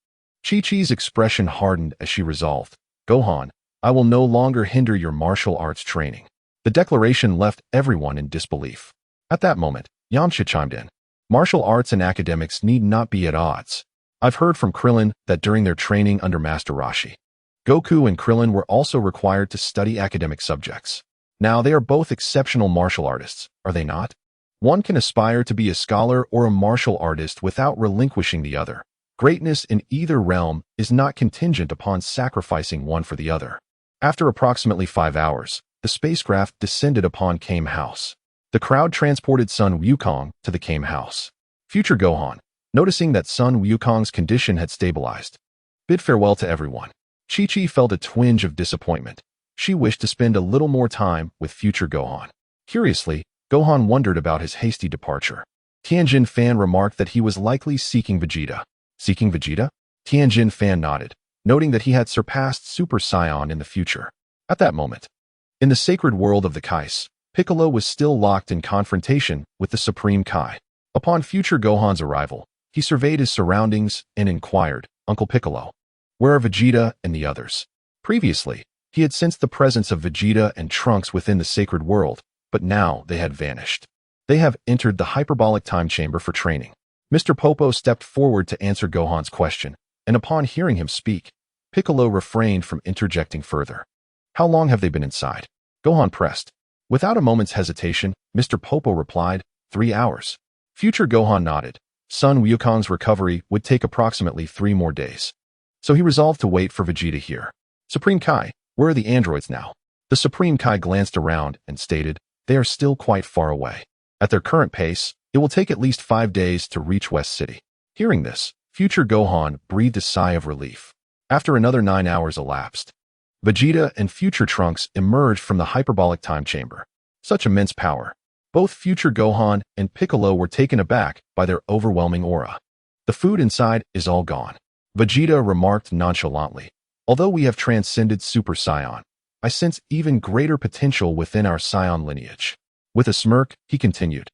Chi-Chi's expression hardened as she resolved, "Gohan, I will no longer hinder your martial arts training." The declaration left everyone in disbelief. At that moment, Yamcha chimed in. "Martial arts and academics need not be at odds. I've heard from Krillin that during their training under Master Roshi, Goku and Krillin were also required to study academic subjects. Now they are both exceptional martial artists, are they not? One can aspire to be a scholar or a martial artist without relinquishing the other. Greatness in either realm is not contingent upon sacrificing one for the other." After approximately 5 hours, the spacecraft descended upon Kame House. The crowd transported Sun Wukong to the Kame House. Future Gohan, noticing that Sun Wukong's condition had stabilized, bid farewell to everyone. Chi-Chi felt a twinge of disappointment. She wished to spend a little more time with Future Gohan. Curiously, Gohan wondered about his hasty departure. Tien Fan remarked that he was likely seeking Vegeta. Seeking Vegeta? Tien Fan nodded, noting that he had surpassed Super Saiyan in the future. At that moment, in the sacred world of the Kais, Piccolo was still locked in confrontation with the Supreme Kai. Upon Future Gohan's arrival, he surveyed his surroundings and inquired, "Uncle Piccolo, where are Vegeta and the others?" Previously, he had sensed the presence of Vegeta and Trunks within the sacred world, but now they had vanished. "They have entered the hyperbolic time chamber for training." Mr. Popo stepped forward to answer Gohan's question, and upon hearing him speak, Piccolo refrained from interjecting further. "How long have they been inside?" Gohan pressed. Without a moment's hesitation, Mr. Popo replied, 3 hours. Future Gohan nodded. Sun Wukong's recovery would take approximately 3 more days. So he resolved to wait for Vegeta here. "Supreme Kai, where are the androids now?" The Supreme Kai glanced around and stated, "They are still quite far away." At their current pace, it will take at least 5 days to reach West City. Hearing this, future Gohan breathed a sigh of relief. After another 9 hours elapsed, Vegeta and future Trunks emerged from the hyperbolic time chamber. Such immense power. Both future Gohan and Piccolo were taken aback by their overwhelming aura. The food inside is all gone. Vegeta remarked nonchalantly. Although we have transcended Super Saiyan, I sense even greater potential within our Saiyan lineage. With a smirk, he continued.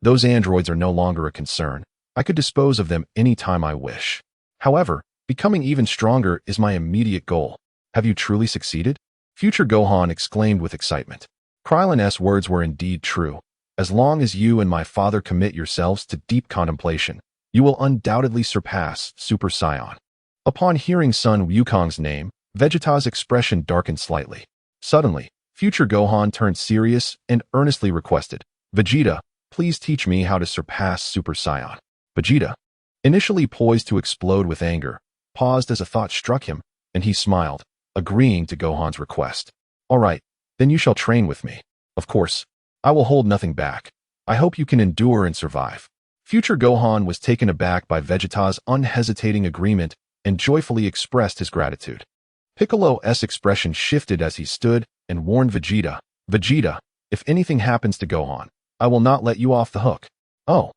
Those androids are no longer a concern. I could dispose of them any time I wish. However, becoming even stronger is my immediate goal. Have you truly succeeded? Future Gohan exclaimed with excitement. Krillin's words were indeed true. As long as you and my father commit yourselves to deep contemplation, you will undoubtedly surpass Super Saiyan. Upon hearing Sun Wukong's name, Vegeta's expression darkened slightly. Suddenly, future Gohan turned serious and earnestly requested, Vegeta, please teach me how to surpass Super Saiyan. Vegeta, initially poised to explode with anger, paused as a thought struck him, and he smiled, agreeing to Gohan's request. All right, then you shall train with me. Of course, I will hold nothing back. I hope you can endure and survive. Future Gohan was taken aback by Vegeta's unhesitating agreement and joyfully expressed his gratitude. Piccolo's expression shifted as he stood and warned Vegeta, Vegeta, if anything happens to Gohan, I will not let you off the hook. Oh.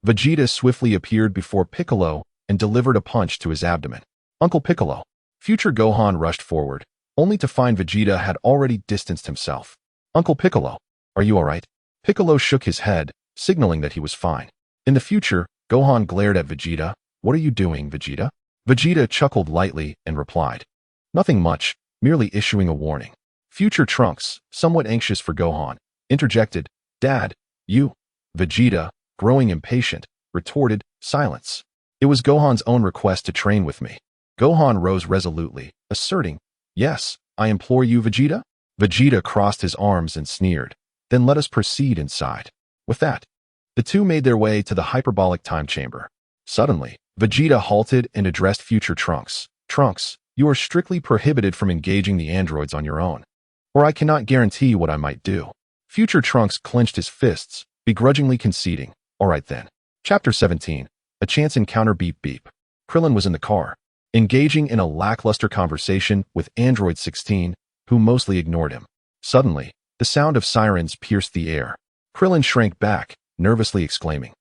Vegeta swiftly appeared before Piccolo and delivered a punch to his abdomen. Uncle Piccolo. Future Gohan rushed forward, only to find Vegeta had already distanced himself. Uncle Piccolo, are you all right? Piccolo shook his head, signaling that he was fine. In the future, Gohan glared at Vegeta. What are you doing, Vegeta? Vegeta chuckled lightly and replied. Nothing much, merely issuing a warning. Future Trunks, somewhat anxious for Gohan, interjected, Dad, you. Vegeta, growing impatient, retorted, silence. It was Gohan's own request to train with me. Gohan rose resolutely, asserting, Yes, I implore you, Vegeta. Vegeta crossed his arms and sneered. Then let us proceed inside. With that, the two made their way to the hyperbolic time chamber. Suddenly, Vegeta halted and addressed future Trunks. Trunks, you are strictly prohibited from engaging the androids on your own, or I cannot guarantee what I might do. Future Trunks clenched his fists, begrudgingly conceding. All right then. Chapter 17. A chance encounter. Beep beep. Krillin was in the car, engaging in a lackluster conversation with Android 16, who mostly ignored him. Suddenly, the sound of sirens pierced the air. Krillin shrank back, nervously exclaiming,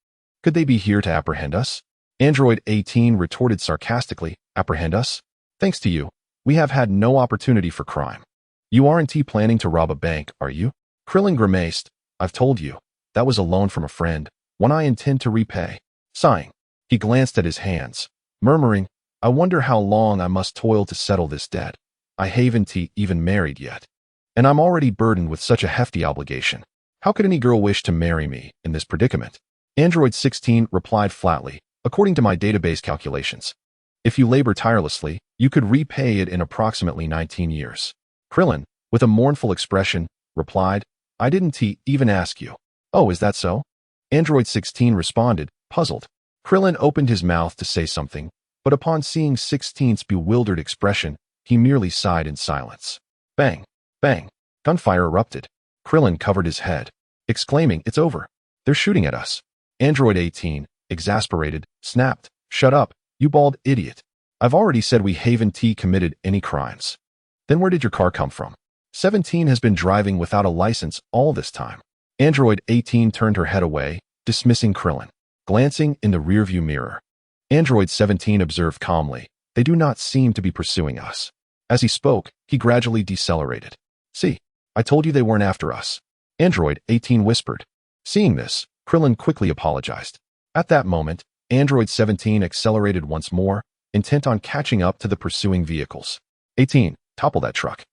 Could they be here to apprehend us? Android 18 retorted sarcastically, Apprehend us? Thanks to you, we have had no opportunity for crime. You aren't planning to rob a bank, are you? Krillin grimaced, I've told you, that was a loan from a friend, one I intend to repay. Sighing, he glanced at his hands, murmuring, I wonder how long I must toil to settle this debt. I haven't even married yet, and I'm already burdened with such a hefty obligation. How could any girl wish to marry me in this predicament? Android 16 replied flatly, according to my database calculations. If you labor tirelessly, you could repay it in approximately 19 years. Krillin, with a mournful expression, replied, I didn't even ask you. Oh, is that so? Android 16 responded, puzzled. Krillin opened his mouth to say something, but upon seeing 16's bewildered expression, he merely sighed in silence. Bang! Bang! Gunfire erupted. Krillin covered his head, exclaiming, It's over. They're shooting at us. Android 18, exasperated, snapped, Shut up, you bald idiot. I've already said we haven't committed any crimes. Then where did your car come from? 17 has been driving without a license all this time. Android 18 turned her head away, dismissing Krillin. Glancing in the rearview mirror, Android 17 observed calmly, They do not seem to be pursuing us. As he spoke, he gradually decelerated. See, I told you they weren't after us. Android 18 whispered. Seeing this, Krillin quickly apologized. At that moment, Android 17 accelerated once more, intent on catching up to the pursuing vehicles. 18, topple that truck.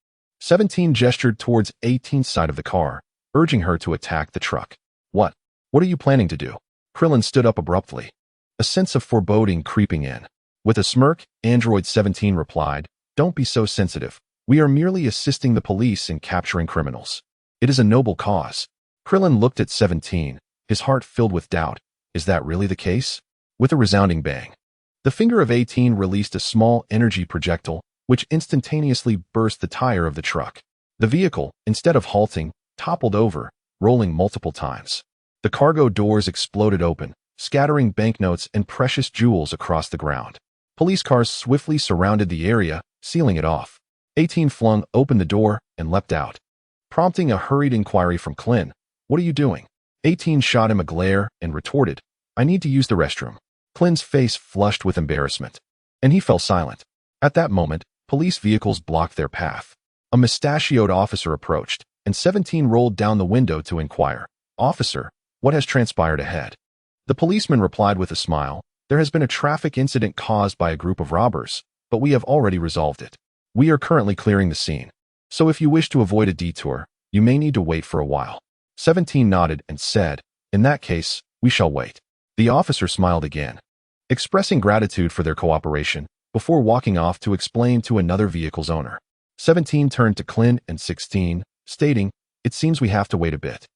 17 gestured towards 18's side of the car, urging her to attack the truck. What? What are you planning to do? Krillin stood up abruptly, a sense of foreboding creeping in. With a smirk, Android 17 replied, Don't be so sensitive. We are merely assisting the police in capturing criminals. It is a noble cause. Krillin looked at 17, his heart filled with doubt. Is that really the case? With a resounding bang, the finger of 18 released a small energy projectile, which instantaneously burst the tire of the truck. The vehicle, instead of halting, toppled over, rolling multiple times. The cargo doors exploded open, scattering banknotes and precious jewels across the ground. Police cars swiftly surrounded the area, sealing it off. 18 flung open the door and leapt out, prompting a hurried inquiry from Krillin. "What are you doing?" 18 shot him a glare and retorted, "I need to use the restroom." Krillin's face flushed with embarrassment, and he fell silent. At that moment, police vehicles blocked their path. A mustachioed officer approached, and 17 rolled down the window to inquire, "Officer, what has transpired ahead?" The policeman replied with a smile, "There has been a traffic incident caused by a group of robbers, but we have already resolved it. We are currently clearing the scene. So if you wish to avoid a detour, you may need to wait for a while." 17 nodded and said, "In that case, we shall wait." The officer smiled again, expressing gratitude for their cooperation, before walking off to explain to another vehicle's owner. 17 turned to Krillin and 16, stating, "It seems we have to wait a bit.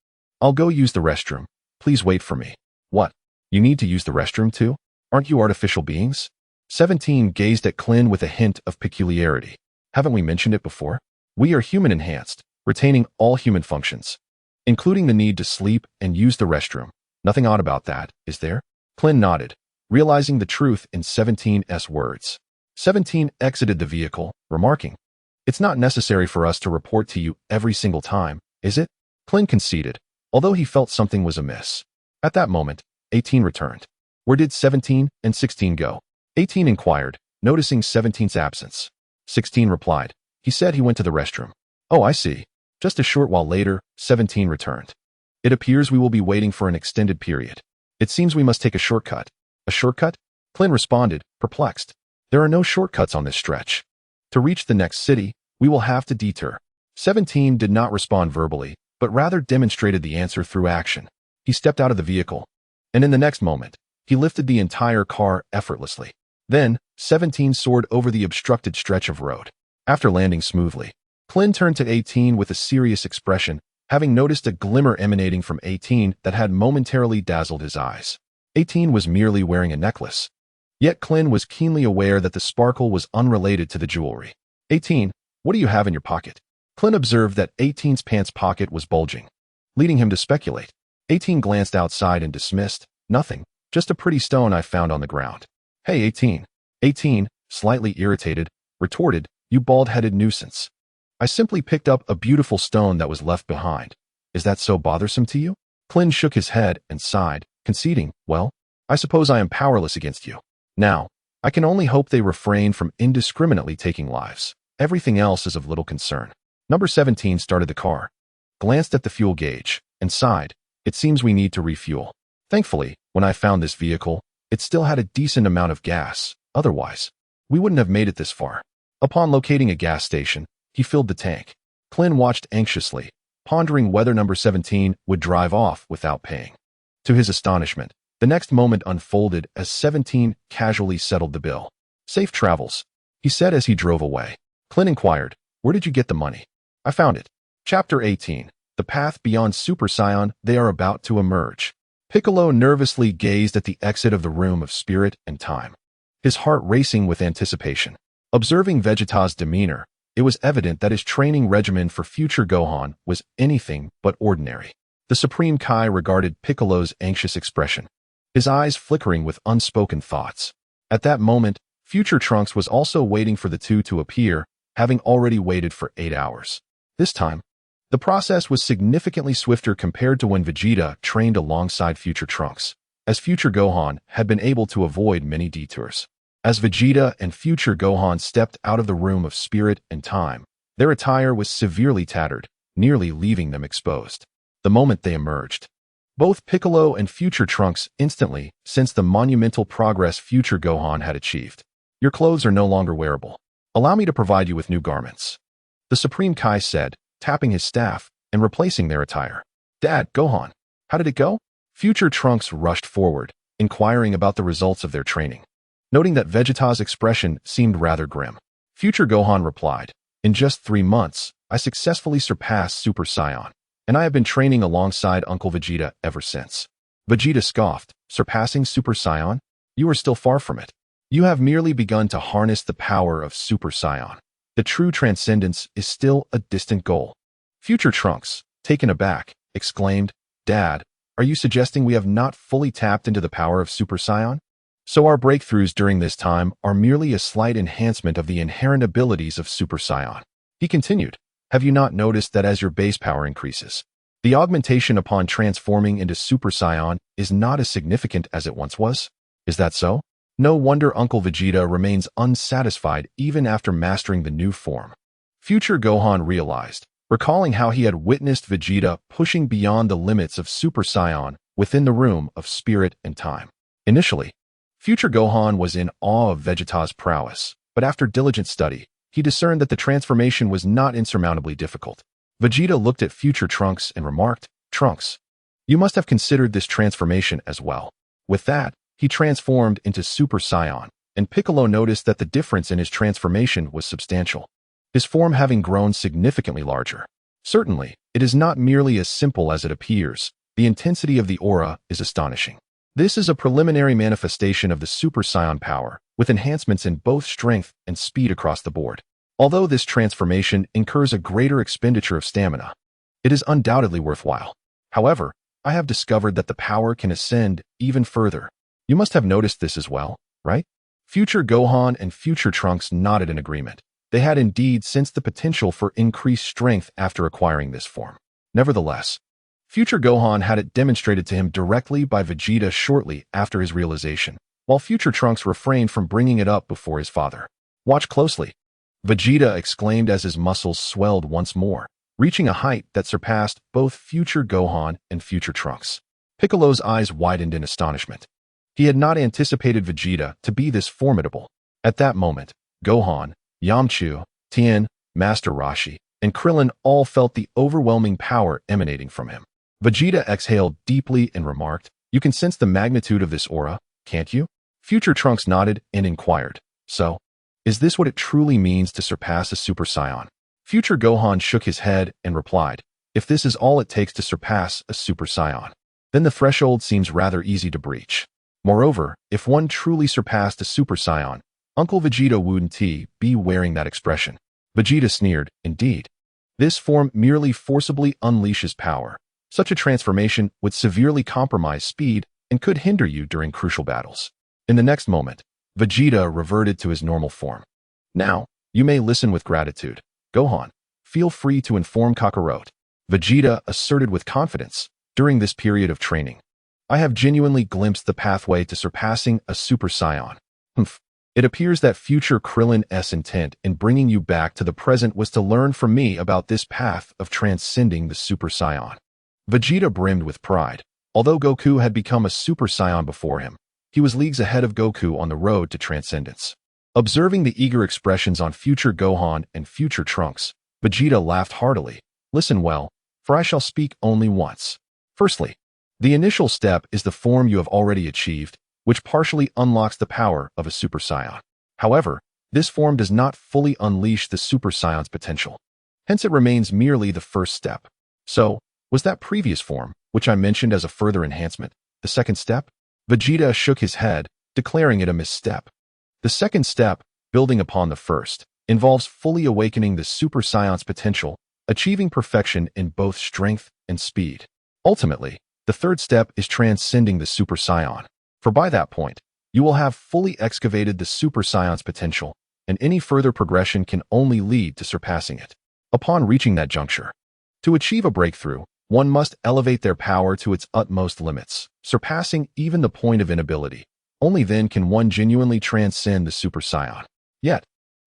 I'll go use the restroom. Please wait for me." "What? You need to use the restroom too? Aren't you artificial beings?" 17 gazed at Krillin with a hint of peculiarity. "Haven't we mentioned it before? We are human-enhanced, retaining all human functions, including the need to sleep and use the restroom. Nothing odd about that, is there?" Krillin nodded, realizing the truth in 17's words. 17 exited the vehicle, remarking, "It's not necessary for us to report to you every single time, is it?" Krillin conceded, although he felt something was amiss. At that moment, 18 returned. "Where did 17 and 16 go?" 18 inquired, noticing 17's absence. 16 replied, "He said he went to the restroom." "Oh, I see." Just a short while later, 17 returned. "It appears we will be waiting for an extended period. It seems we must take a shortcut." "A shortcut?" Krillin responded, perplexed. "There are no shortcuts on this stretch. To reach the next city, we will have to detour." 17 did not respond verbally, but rather demonstrated the answer through action. He stepped out of the vehicle, and in the next moment, he lifted the entire car effortlessly. Then, 17 soared over the obstructed stretch of road. After landing smoothly, Krillin turned to 18 with a serious expression, having noticed a glimmer emanating from 18 that had momentarily dazzled his eyes. 18 was merely wearing a necklace. Yet Krillin was keenly aware that the sparkle was unrelated to the jewelry. 18, what do you have in your pocket? Krillin observed that 18's pants pocket was bulging, leading him to speculate. 18 glanced outside and dismissed, "Nothing, just a pretty stone I found on the ground." "Hey, 18. 18, slightly irritated, retorted, "You bald-headed nuisance. I simply picked up a beautiful stone that was left behind. Is that so bothersome to you?" Krillin shook his head and sighed, conceding, "Well, I suppose I am powerless against you. Now, I can only hope they refrain from indiscriminately taking lives. Everything else is of little concern." Number 17 started the car, glanced at the fuel gauge, and sighed, "It seems we need to refuel. Thankfully, when I found this vehicle, it still had a decent amount of gas. Otherwise, we wouldn't have made it this far." Upon locating a gas station, he filled the tank. Krillin watched anxiously, pondering whether number 17 would drive off without paying. To his astonishment, the next moment unfolded as 17 casually settled the bill. "Safe travels," he said as he drove away. Krillin inquired, "Where did you get the money?" "I found it." Chapter 18. The path beyond Super Saiyan. They are about to emerge. Piccolo nervously gazed at the exit of the room of spirit and time, his heart racing with anticipation. Observing Vegeta's demeanor, it was evident that his training regimen for future Gohan was anything but ordinary. The Supreme Kai regarded Piccolo's anxious expression, his eyes flickering with unspoken thoughts. At that moment, future Trunks was also waiting for the two to appear, having already waited for 8 hours. This time, the process was significantly swifter compared to when Vegeta trained alongside future Trunks, as future Gohan had been able to avoid many detours. As Vegeta and future Gohan stepped out of the room of spirit and time, their attire was severely tattered, nearly leaving them exposed. The moment they emerged, both Piccolo and future Trunks instantly sensed the monumental progress future Gohan had achieved. "Your clothes are no longer wearable. Allow me to provide you with new garments," the Supreme Kai said, tapping his staff and replacing their attire. "Dad, Gohan, how did it go?" Future Trunks rushed forward, inquiring about the results of their training. Noting that Vegeta's expression seemed rather grim, future Gohan replied, "In just 3 months, I successfully surpassed Super Saiyan, and I have been training alongside Uncle Vegeta ever since." Vegeta scoffed, "Surpassing Super Saiyan? You are still far from it. You have merely begun to harness the power of Super Saiyan. The true transcendence is still a distant goal." Future Trunks, taken aback, exclaimed, "Dad, Are you suggesting we have not fully tapped into the power of Super Saiyan? So our breakthroughs during this time are merely a slight enhancement of the inherent abilities of Super Saiyan. He continued, have you not noticed that as your base power increases, the augmentation upon transforming into Super Saiyan is not as significant as it once was? Is that so? No wonder Uncle Vegeta remains unsatisfied even after mastering the new form. Future Gohan realized, recalling how he had witnessed Vegeta pushing beyond the limits of Super Saiyan within the room of spirit and time. Initially, Future Gohan was in awe of Vegeta's prowess, but after diligent study, he discerned that the transformation was not insurmountably difficult. Vegeta looked at future Trunks and remarked, Trunks, you must have considered this transformation as well. With that, he transformed into Super Saiyan, and Piccolo noticed that the difference in his transformation was substantial, his form having grown significantly larger. Certainly, it is not merely as simple as it appears. The intensity of the aura is astonishing. This is a preliminary manifestation of the Super Saiyan power, with enhancements in both strength and speed across the board. Although this transformation incurs a greater expenditure of stamina, it is undoubtedly worthwhile. However, I have discovered that the power can ascend even further. You must have noticed this as well, right? Future Gohan and future Trunks nodded in agreement. They had indeed sensed the potential for increased strength after acquiring this form. Nevertheless, Future Gohan had it demonstrated to him directly by Vegeta shortly after his realization, while Future Trunks refrained from bringing it up before his father. Watch closely, Vegeta exclaimed as his muscles swelled once more, reaching a height that surpassed both Future Gohan and Future Trunks. Piccolo's eyes widened in astonishment. He had not anticipated Vegeta to be this formidable. At that moment, Gohan, Yamcha, Tien, Master Roshi, and Krillin all felt the overwhelming power emanating from him. Vegeta exhaled deeply and remarked, you can sense the magnitude of this aura, can't you? Future Trunks nodded and inquired, so, is this what it truly means to surpass a Super Saiyan? Future Gohan shook his head and replied, if this is all it takes to surpass a Super Saiyan, then the threshold seems rather easy to breach. Moreover, if one truly surpassed a Super Saiyan, Uncle Vegeta wouldn't be wearing that expression. Vegeta sneered, indeed. This form merely forcibly unleashes power. Such a transformation would severely compromise speed and could hinder you during crucial battles. In the next moment, Vegeta reverted to his normal form. Now, you may listen with gratitude. Gohan, feel free to inform Kakarot. Vegeta asserted with confidence. During this period of training, I have genuinely glimpsed the pathway to surpassing a Super Saiyan. It appears that future Krillin's intent in bringing you back to the present was to learn from me about this path of transcending the Super Saiyan. Vegeta brimmed with pride. Although Goku had become a Super Saiyan before him, he was leagues ahead of Goku on the road to transcendence. Observing the eager expressions on future Gohan and future Trunks, Vegeta laughed heartily. Listen well, for I shall speak only once. Firstly, the initial step is the form you have already achieved, which partially unlocks the power of a Super Saiyan. However, this form does not fully unleash the Super Saiyan's potential. Hence it remains merely the first step. So, was that previous form, which I mentioned as a further enhancement, the second step? Vegeta shook his head, declaring it a misstep. The second step, building upon the first, involves fully awakening the Super Saiyan's potential, achieving perfection in both strength and speed. Ultimately, the third step is transcending the Super Saiyan, for by that point, you will have fully excavated the Super Saiyan's potential, and any further progression can only lead to surpassing it. Upon reaching that juncture, to achieve a breakthrough, one must elevate their power to its utmost limits, surpassing even the point of inability. Only then can one genuinely transcend the Super Saiyan. Yet,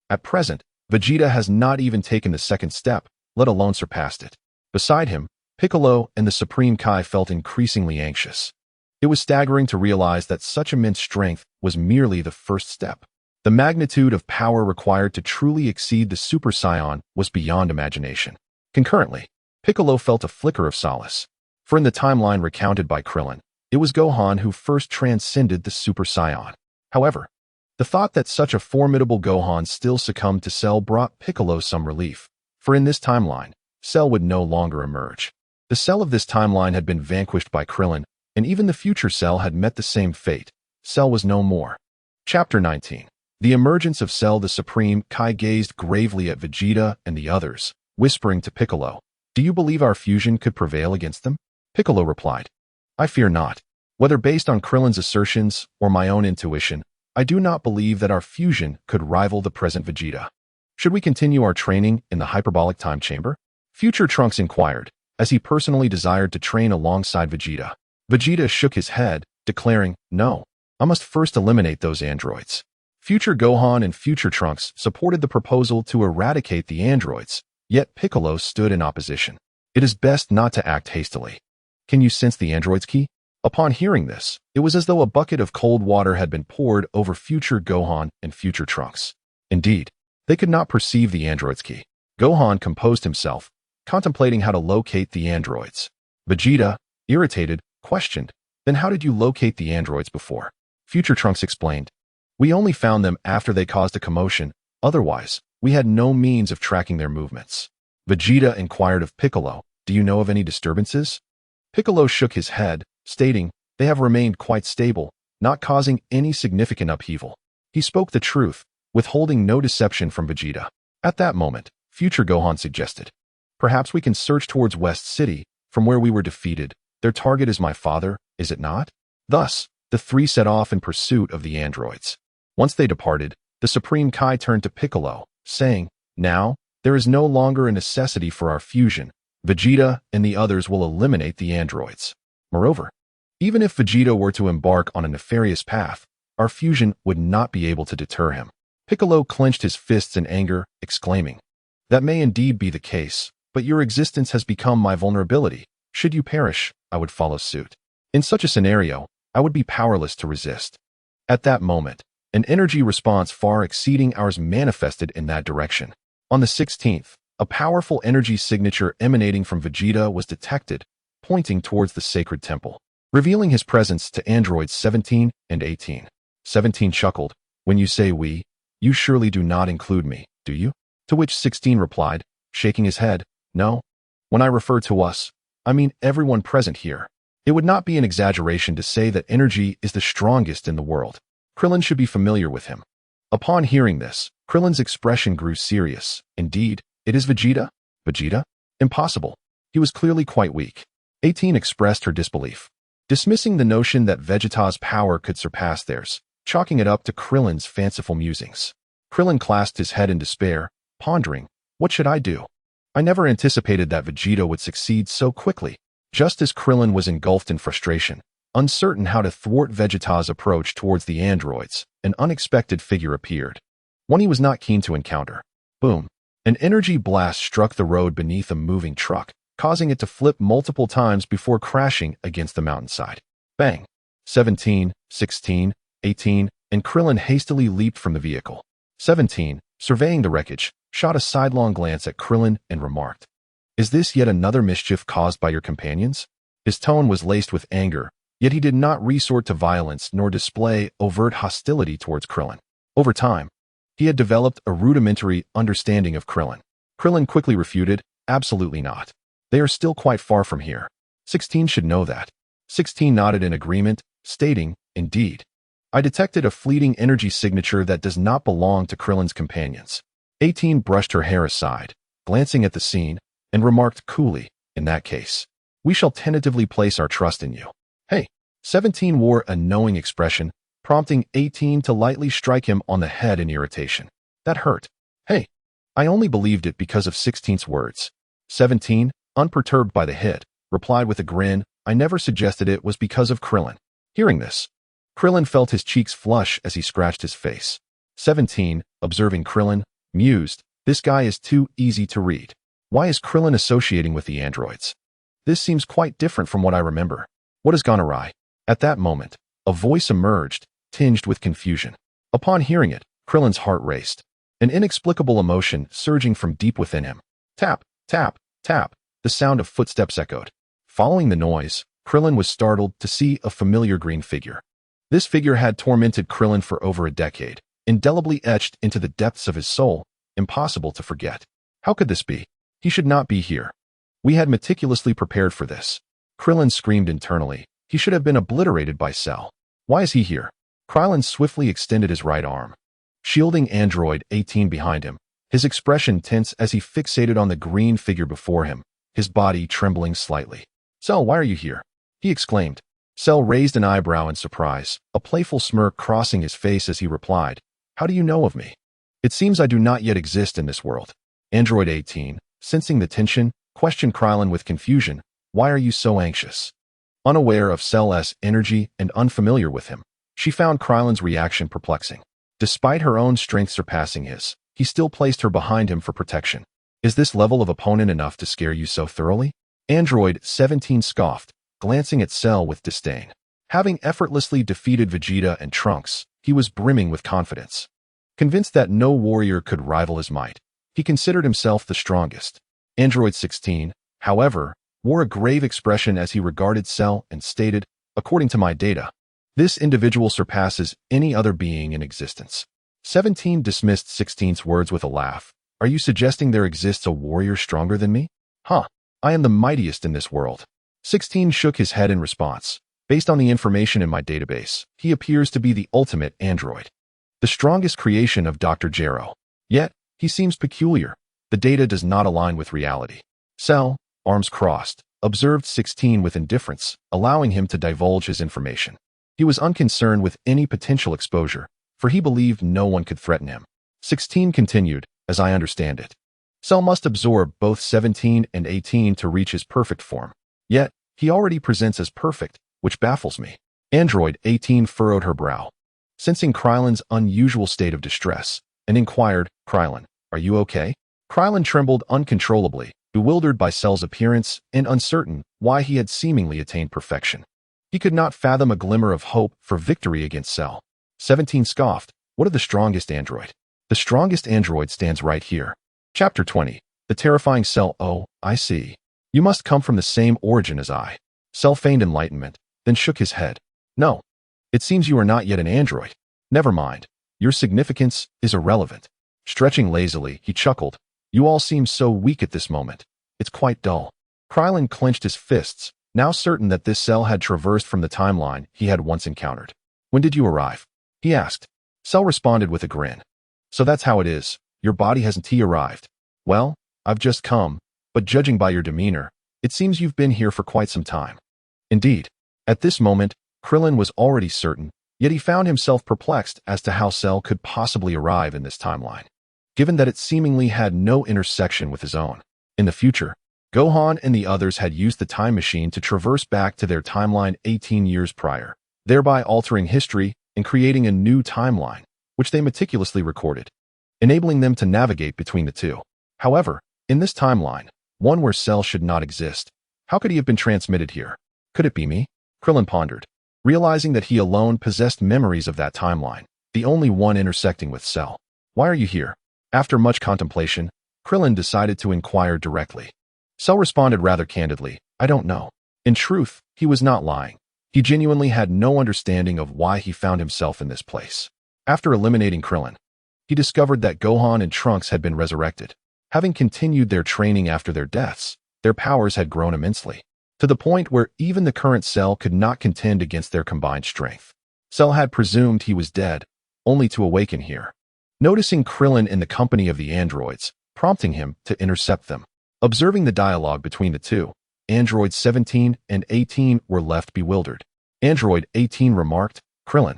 at present, Vegeta has not even taken the second step, let alone surpassed it. Beside him, Piccolo and the Supreme Kai felt increasingly anxious. It was staggering to realize that such immense strength was merely the first step. The magnitude of power required to truly exceed the Super Saiyan was beyond imagination. Concurrently, Piccolo felt a flicker of solace, for in the timeline recounted by Krillin, it was Gohan who first transcended the Super Saiyan. However, the thought that such a formidable Gohan still succumbed to Cell brought Piccolo some relief, for in this timeline, Cell would no longer emerge. The Cell of this timeline had been vanquished by Krillin, and even the future Cell had met the same fate. Cell was no more. Chapter 19. The emergence of Cell. The Supreme Kai gazed gravely at Vegeta and the others, whispering to Piccolo, "Do you believe our fusion could prevail against them?" Piccolo replied, I fear not. Whether based on Krillin's assertions or my own intuition, I do not believe that our fusion could rival the present Vegeta. Should we continue our training in the hyperbolic time chamber? Future Trunks inquired, as he personally desired to train alongside Vegeta. Vegeta shook his head, declaring, "No, I must first eliminate those androids." Future Gohan and Future Trunks supported the proposal to eradicate the androids, yet Piccolo stood in opposition. It is best not to act hastily. Can you sense the android's ki? Upon hearing this, it was as though a bucket of cold water had been poured over Future Gohan and Future Trunks. Indeed, they could not perceive the android's ki. Gohan composed himself, contemplating how to locate the androids. Vegeta, irritated, questioned, "Then how did you locate the androids before?" Future Trunks explained, "We only found them after they caused a commotion. Otherwise, we had no means of tracking their movements." Vegeta inquired of Piccolo, "Do you know of any disturbances?" Piccolo shook his head, stating, "They have remained quite stable, not causing any significant upheaval." He spoke the truth, withholding no deception from Vegeta. At that moment, Future Gohan suggested, "Perhaps we can search towards West City, from where we were defeated. Their target is my father, is it not?" Thus, the three set off in pursuit of the androids. Once they departed, the Supreme Kai turned to Piccolo, saying, "Now, there is no longer a necessity for our fusion. Vegeta and the others will eliminate the androids. Moreover, even if Vegeta were to embark on a nefarious path, our fusion would not be able to deter him." Piccolo clenched his fists in anger, exclaiming, "That may indeed be the case, but your existence has become my vulnerability. Should you perish, I would follow suit. In such a scenario, I would be powerless to resist." At that moment, an energy response far exceeding ours manifested in that direction. On the 16th, a powerful energy signature emanating from Vegeta was detected, pointing towards the sacred temple, revealing his presence to androids 17 and 18. 17 chuckled, "When you say we, you surely do not include me, do you?" To which 16 replied, shaking his head, "No. When I refer to us, I mean everyone present here. It would not be an exaggeration to say that energy is the strongest in the world. Krillin should be familiar with him." Upon hearing this, Krillin's expression grew serious. "Indeed, it is Vegeta? Vegeta? Impossible. He was clearly quite weak." 18 expressed her disbelief, dismissing the notion that Vegeta's power could surpass theirs, chalking it up to Krillin's fanciful musings. Krillin clasped his head in despair, pondering, "What should I do? I never anticipated that Vegeta would succeed so quickly." Just as Krillin was engulfed in frustration, uncertain how to thwart Vegeta's approach towards the androids, an unexpected figure appeared. One he was not keen to encounter. Boom! An energy blast struck the road beneath a moving truck, causing it to flip multiple times before crashing against the mountainside. Bang! 17, 16, 18, and Krillin hastily leaped from the vehicle. 17, surveying the wreckage, shot a sidelong glance at Krillin and remarked, "Is this yet another mischief caused by your companions?" His tone was laced with anger, yet he did not resort to violence nor display overt hostility towards Krillin. Over time, he had developed a rudimentary understanding of Krillin. Krillin quickly refuted, "Absolutely not. They are still quite far from here. 16 should know that." 16 nodded in agreement, stating, "Indeed. I detected a fleeting energy signature that does not belong to Krillin's companions." 18 brushed her hair aside, glancing at the scene, and remarked coolly, "In that case, we shall tentatively place our trust in you." "Hey!" 17 wore a knowing expression, prompting 18 to lightly strike him on the head in irritation. "That hurt." "Hey!" I only believed it because of 16's words. 17, unperturbed by the hit, replied with a grin, "I never suggested it was because of Krillin." Hearing this, Krillin felt his cheeks flush as he scratched his face. 17, observing Krillin, mused, "This guy is too easy to read. Why is Krillin associating with the androids? This seems quite different from what I remember. What has gone awry?" At that moment, a voice emerged, tinged with confusion. Upon hearing it, Krillin's heart raced, an inexplicable emotion surging from deep within him. Tap, tap, tap, the sound of footsteps echoed. Following the noise, Krillin was startled to see a familiar green figure. This figure had tormented Krillin for over a decade, indelibly etched into the depths of his soul, impossible to forget. How could this be? He should not be here. We had meticulously prepared for this. Krillin screamed internally. He should have been obliterated by Cell. Why is he here? Krillin swiftly extended his right arm, shielding Android 18 behind him, his expression tense as he fixated on the green figure before him, his body trembling slightly. "Cell, why are you here?" he exclaimed, Cell raised an eyebrow in surprise, a playful smirk crossing his face as he replied, "How do you know of me? It seems I do not yet exist in this world." Android 18, sensing the tension, questioned Krillin with confusion, "Why are you so anxious?" Unaware of Cell's energy and unfamiliar with him, she found Krillin's reaction perplexing. Despite her own strength surpassing his, he still placed her behind him for protection. "Is this level of opponent enough to scare you so thoroughly?" Android 17 scoffed, glancing at Cell with disdain. Having effortlessly defeated Vegeta and Trunks, he was brimming with confidence. Convinced that no warrior could rival his might, he considered himself the strongest. Android 16, however, wore a grave expression as he regarded Cell and stated, "According to my data, this individual surpasses any other being in existence." 17 dismissed 16's words with a laugh. "Are you suggesting there exists a warrior stronger than me? Huh, I am the mightiest in this world." 16 shook his head in response. "Based on the information in my database, he appears to be the ultimate android, the strongest creation of Dr. Gero. Yet, he seems peculiar. The data does not align with reality." Cell, arms crossed, observed 16 with indifference, allowing him to divulge his information. He was unconcerned with any potential exposure, for he believed no one could threaten him. 16 continued, "As I understand it, Cell must absorb both 17 and 18 to reach his perfect form. Yet, he already presents as perfect, which baffles me." Android 18 furrowed her brow, sensing Krillin's unusual state of distress, and inquired, "Krillin, are you okay?" Krillin trembled uncontrollably, bewildered by Cell's appearance and uncertain why he had seemingly attained perfection. He could not fathom a glimmer of hope for victory against Cell. 17 scoffed, "What of the strongest android?" "The strongest android stands right here." Chapter 20. The terrifying Cell. "Oh, I see. You must come from the same origin as I." Cell feigned enlightenment, then shook his head. "No. It seems you are not yet an android. Never mind. Your significance is irrelevant." Stretching lazily, he chuckled. "You all seem so weak at this moment. It's quite dull." Krillin clenched his fists, now certain that this Cell had traversed from the timeline he had once encountered. "When did you arrive?" he asked. Cell responded with a grin. "So that's how it is. Your body hasn't arrived. Well, I've just come, but judging by your demeanor, it seems you've been here for quite some time." Indeed, at this moment, Krillin was already certain, yet he found himself perplexed as to how Cell could possibly arrive in this timeline, given that it seemingly had no intersection with his own. In the future, Gohan and the others had used the time machine to traverse back to their timeline 18 years prior, thereby altering history and creating a new timeline, which they meticulously recorded, enabling them to navigate between the two. However, in this timeline, one where Cell should not exist, how could he have been transmitted here? Could it be me? Krillin pondered, realizing that he alone possessed memories of that timeline, the only one intersecting with Cell. "Why are you here?" After much contemplation, Krillin decided to inquire directly. Cell responded rather candidly, "I don't know." In truth, he was not lying. He genuinely had no understanding of why he found himself in this place. After eliminating Krillin, he discovered that Gohan and Trunks had been resurrected. Having continued their training after their deaths, their powers had grown immensely, to the point where even the current Cell could not contend against their combined strength. Cell had presumed he was dead, only to awaken here, noticing Krillin in the company of the androids, prompting him to intercept them. Observing the dialogue between the two, Android 17 and 18 were left bewildered. Android 18 remarked, "Krillin,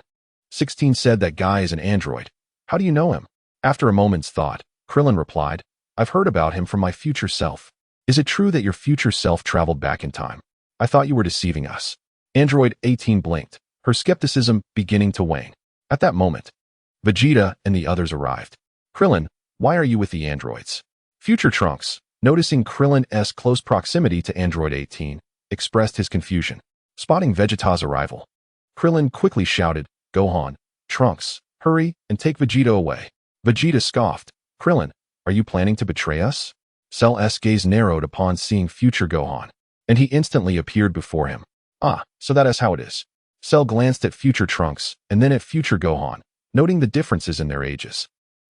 16 said that guy is an android. How do you know him?" After a moment's thought, Krillin replied, "I've heard about him from my future self." "Is it true that your future self traveled back in time? I thought you were deceiving us." Android 18 blinked, her skepticism beginning to wane. At that moment, Vegeta and the others arrived. "Krillin, why are you with the androids?" Future Trunks, noticing Krillin's close proximity to Android 18, expressed his confusion. Spotting Vegeta's arrival, Krillin quickly shouted, "Gohan, Trunks, hurry and take Vegeta away." Vegeta scoffed, "Krillin, are you planning to betray us?" Cell's gaze narrowed upon seeing future Gohan, and he instantly appeared before him. "Ah, so that is how it is." Cell glanced at future Trunks and then at future Gohan, noting the differences in their ages.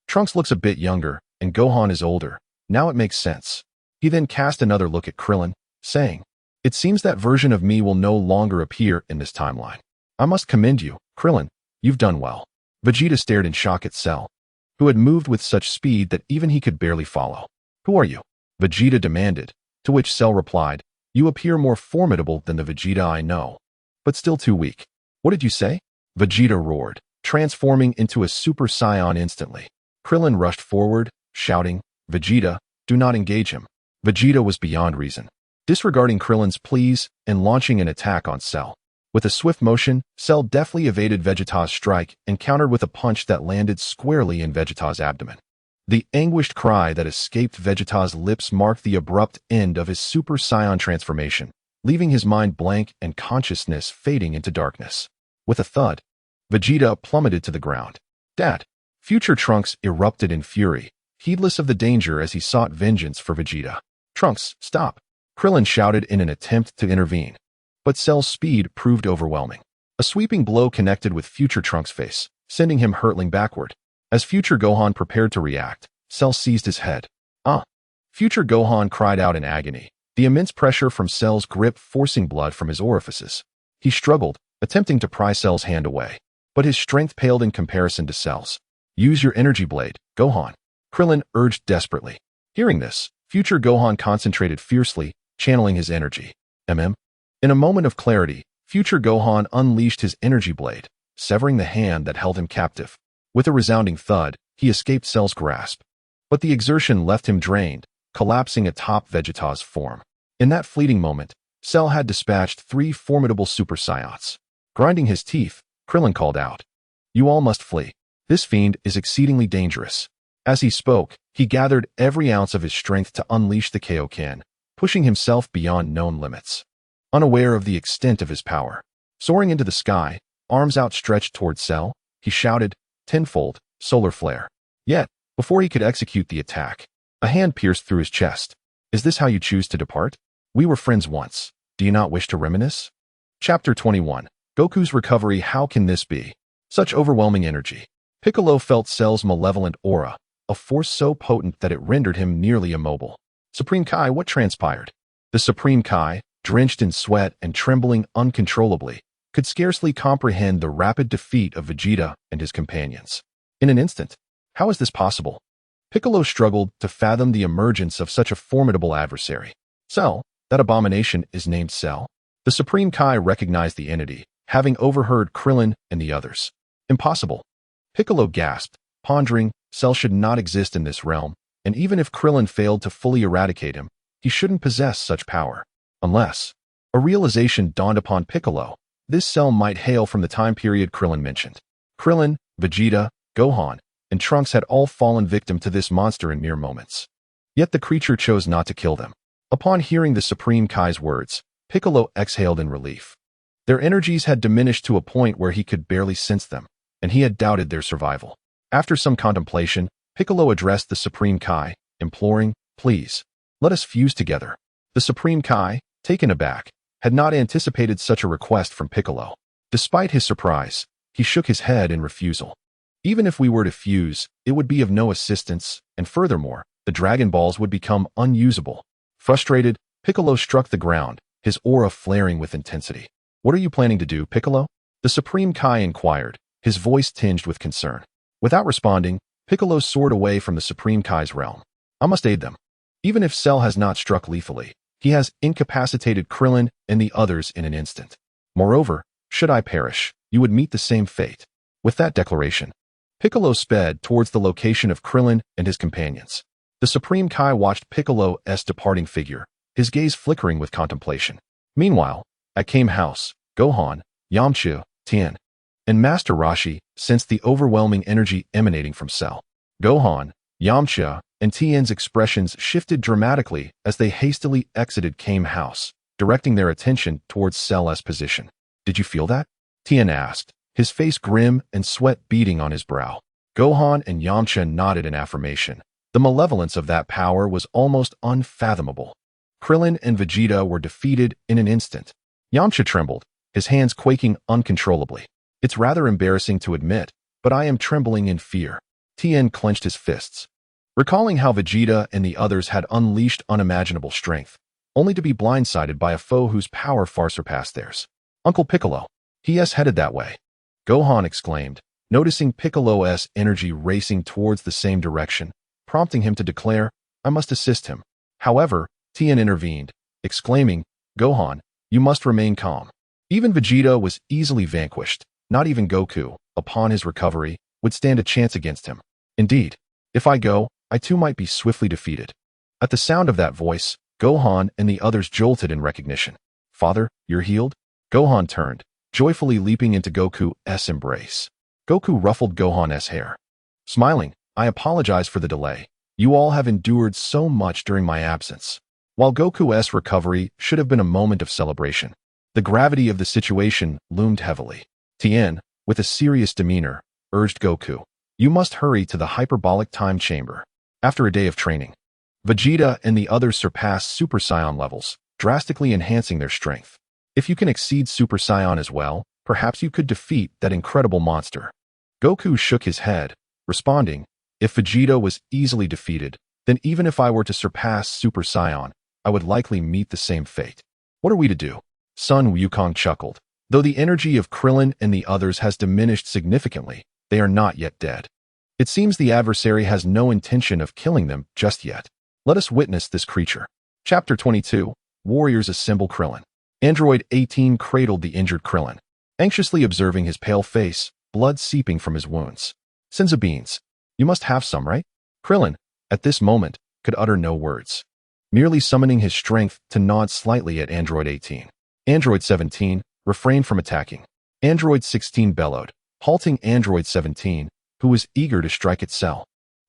Trunks looks a bit younger, and Gohan is older. Now it makes sense. He then cast another look at Krillin, saying, "It seems that version of me will no longer appear in this timeline. I must commend you, Krillin. You've done well." Vegeta stared in shock at Cell, who had moved with such speed that even he could barely follow. "Who are you?" Vegeta demanded, to which Cell replied, "You appear more formidable than the Vegeta I know. but still too weak. What did you say? Vegeta roared, transforming into a Super Saiyan instantly. Krillin rushed forward, shouting, Vegeta, do not engage him. Vegeta was beyond reason, disregarding Krillin's pleas and launching an attack on Cell. With a swift motion, Cell deftly evaded Vegeta's strike and countered with a punch that landed squarely in Vegeta's abdomen. The anguished cry that escaped Vegeta's lips marked the abrupt end of his Super Saiyan transformation, leaving his mind blank and consciousness fading into darkness. With a thud, Vegeta plummeted to the ground. Dad! Future Trunks erupted in fury, heedless of the danger as he sought vengeance for Vegeta. Trunks, stop! Krillin shouted in an attempt to intervene. But Cell's speed proved overwhelming. A sweeping blow connected with Future Trunks' face, sending him hurtling backward. As Future Gohan prepared to react, Cell seized his head. Future Gohan cried out in agony, the immense pressure from Cell's grip forcing blood from his orifices. He struggled, attempting to pry Cell's hand away, but his strength paled in comparison to Cell's. Use your energy blade, Gohan. Krillin urged desperately. Hearing this, Future Gohan concentrated fiercely, channeling his energy. In a moment of clarity, Future Gohan unleashed his energy blade, severing the hand that held him captive. With a resounding thud, he escaped Cell's grasp. But the exertion left him drained, collapsing atop Vegeta's form. In that fleeting moment, Cell had dispatched 3 formidable Super Saiyans. Grinding his teeth, Krillin called out, You all must flee. This fiend is exceedingly dangerous. As he spoke, he gathered every ounce of his strength to unleash the Kaioken, pushing himself beyond known limits. Unaware of the extent of his power, soaring into the sky, arms outstretched toward Cell, he shouted, Tenfold, solar flare. Yet, before he could execute the attack, a hand pierced through his chest. Is this how you choose to depart? We were friends once. Do you not wish to reminisce? Chapter 21. Goku's recovery. How can this be? Such overwhelming energy. Piccolo felt Cell's malevolent aura, a force so potent that it rendered him nearly immobile. Supreme Kai, what transpired? The Supreme Kai, drenched in sweat and trembling uncontrollably, could scarcely comprehend the rapid defeat of Vegeta and his companions. In an instant, how is this possible? Piccolo struggled to fathom the emergence of such a formidable adversary. Cell, that abomination is named Cell. The Supreme Kai recognized the entity, having overheard Krillin and the others. Impossible. Piccolo gasped, pondering, Cell should not exist in this realm, and even if Krillin failed to fully eradicate him, he shouldn't possess such power. Unless a realization dawned upon Piccolo. This Cell might hail from the time period Krillin mentioned. Krillin, Vegeta, Gohan, and Trunks had all fallen victim to this monster in mere moments. Yet the creature chose not to kill them. Upon hearing the Supreme Kai's words, Piccolo exhaled in relief. Their energies had diminished to a point where he could barely sense them, and he had doubted their survival. After some contemplation, Piccolo addressed the Supreme Kai, imploring, Please, let us fuse together. The Supreme Kai, taken aback, had not anticipated such a request from Piccolo. Despite his surprise, he shook his head in refusal. Even if we were to fuse, it would be of no assistance, and furthermore, the Dragon Balls would become unusable. Frustrated, Piccolo struck the ground, his aura flaring with intensity. What are you planning to do, Piccolo? The Supreme Kai inquired, his voice tinged with concern. Without responding, Piccolo soared away from the Supreme Kai's realm. I must aid them. Even if Cell has not struck lethally, he has incapacitated Krillin and the others in an instant. Moreover, should I perish, you would meet the same fate. With that declaration, Piccolo sped towards the location of Krillin and his companions. The Supreme Kai watched Piccolo's departing figure, his gaze flickering with contemplation. Meanwhile, at Kame House, Gohan, Yamcha, Tien, and Master Roshi sensed the overwhelming energy emanating from Cell. Gohan, Yamcha, and Tien's expressions shifted dramatically as they hastily exited Kame House, directing their attention towards Cell's position. Did you feel that? Tien asked, his face grim and sweat beading on his brow. Gohan and Yamcha nodded in affirmation. The malevolence of that power was almost unfathomable. Krillin and Vegeta were defeated in an instant. Yamcha trembled, his hands quaking uncontrollably. It's rather embarrassing to admit, but I am trembling in fear. Tien clenched his fists, recalling how Vegeta and the others had unleashed unimaginable strength, only to be blindsided by a foe whose power far surpassed theirs. Uncle Piccolo. He has headed that way. Gohan exclaimed, noticing Piccolo's energy racing towards the same direction, prompting him to declare, I must assist him. However, Tien intervened, exclaiming, Gohan, you must remain calm. Even Vegeta was easily vanquished. Not even Goku, upon his recovery, would stand a chance against him. Indeed, if I go, I too might be swiftly defeated. At the sound of that voice, Gohan and the others jolted in recognition. Father, you're healed? Gohan turned, joyfully leaping into Goku's embrace. Goku ruffled Gohan's hair. Smiling, I apologize for the delay. You all have endured so much during my absence. While Goku's recovery should have been a moment of celebration, the gravity of the situation loomed heavily. Tien, with a serious demeanor, urged Goku, you must hurry to the hyperbolic time chamber. After a day of training, Vegeta and the others surpassed Super Saiyan levels, drastically enhancing their strength. If you can exceed Super Saiyan as well, perhaps you could defeat that incredible monster. Goku shook his head, responding, if Vegeta was easily defeated, then even if I were to surpass Super Saiyan, I would likely meet the same fate. What are we to do? Sun Wukong chuckled. Though the energy of Krillin and the others has diminished significantly, they are not yet dead. It seems the adversary has no intention of killing them just yet. Let us witness this creature. Chapter 22. Warriors assemble Krillin. Android 18 cradled the injured Krillin, anxiously observing his pale face, blood seeping from his wounds. Saibamen, you must have some, right? Krillin, at this moment, could utter no words, merely summoning his strength to nod slightly at Android 18. Android 17 refrained from attacking. Android 16 bellowed, halting Android 17, who was eager to strike at Cell.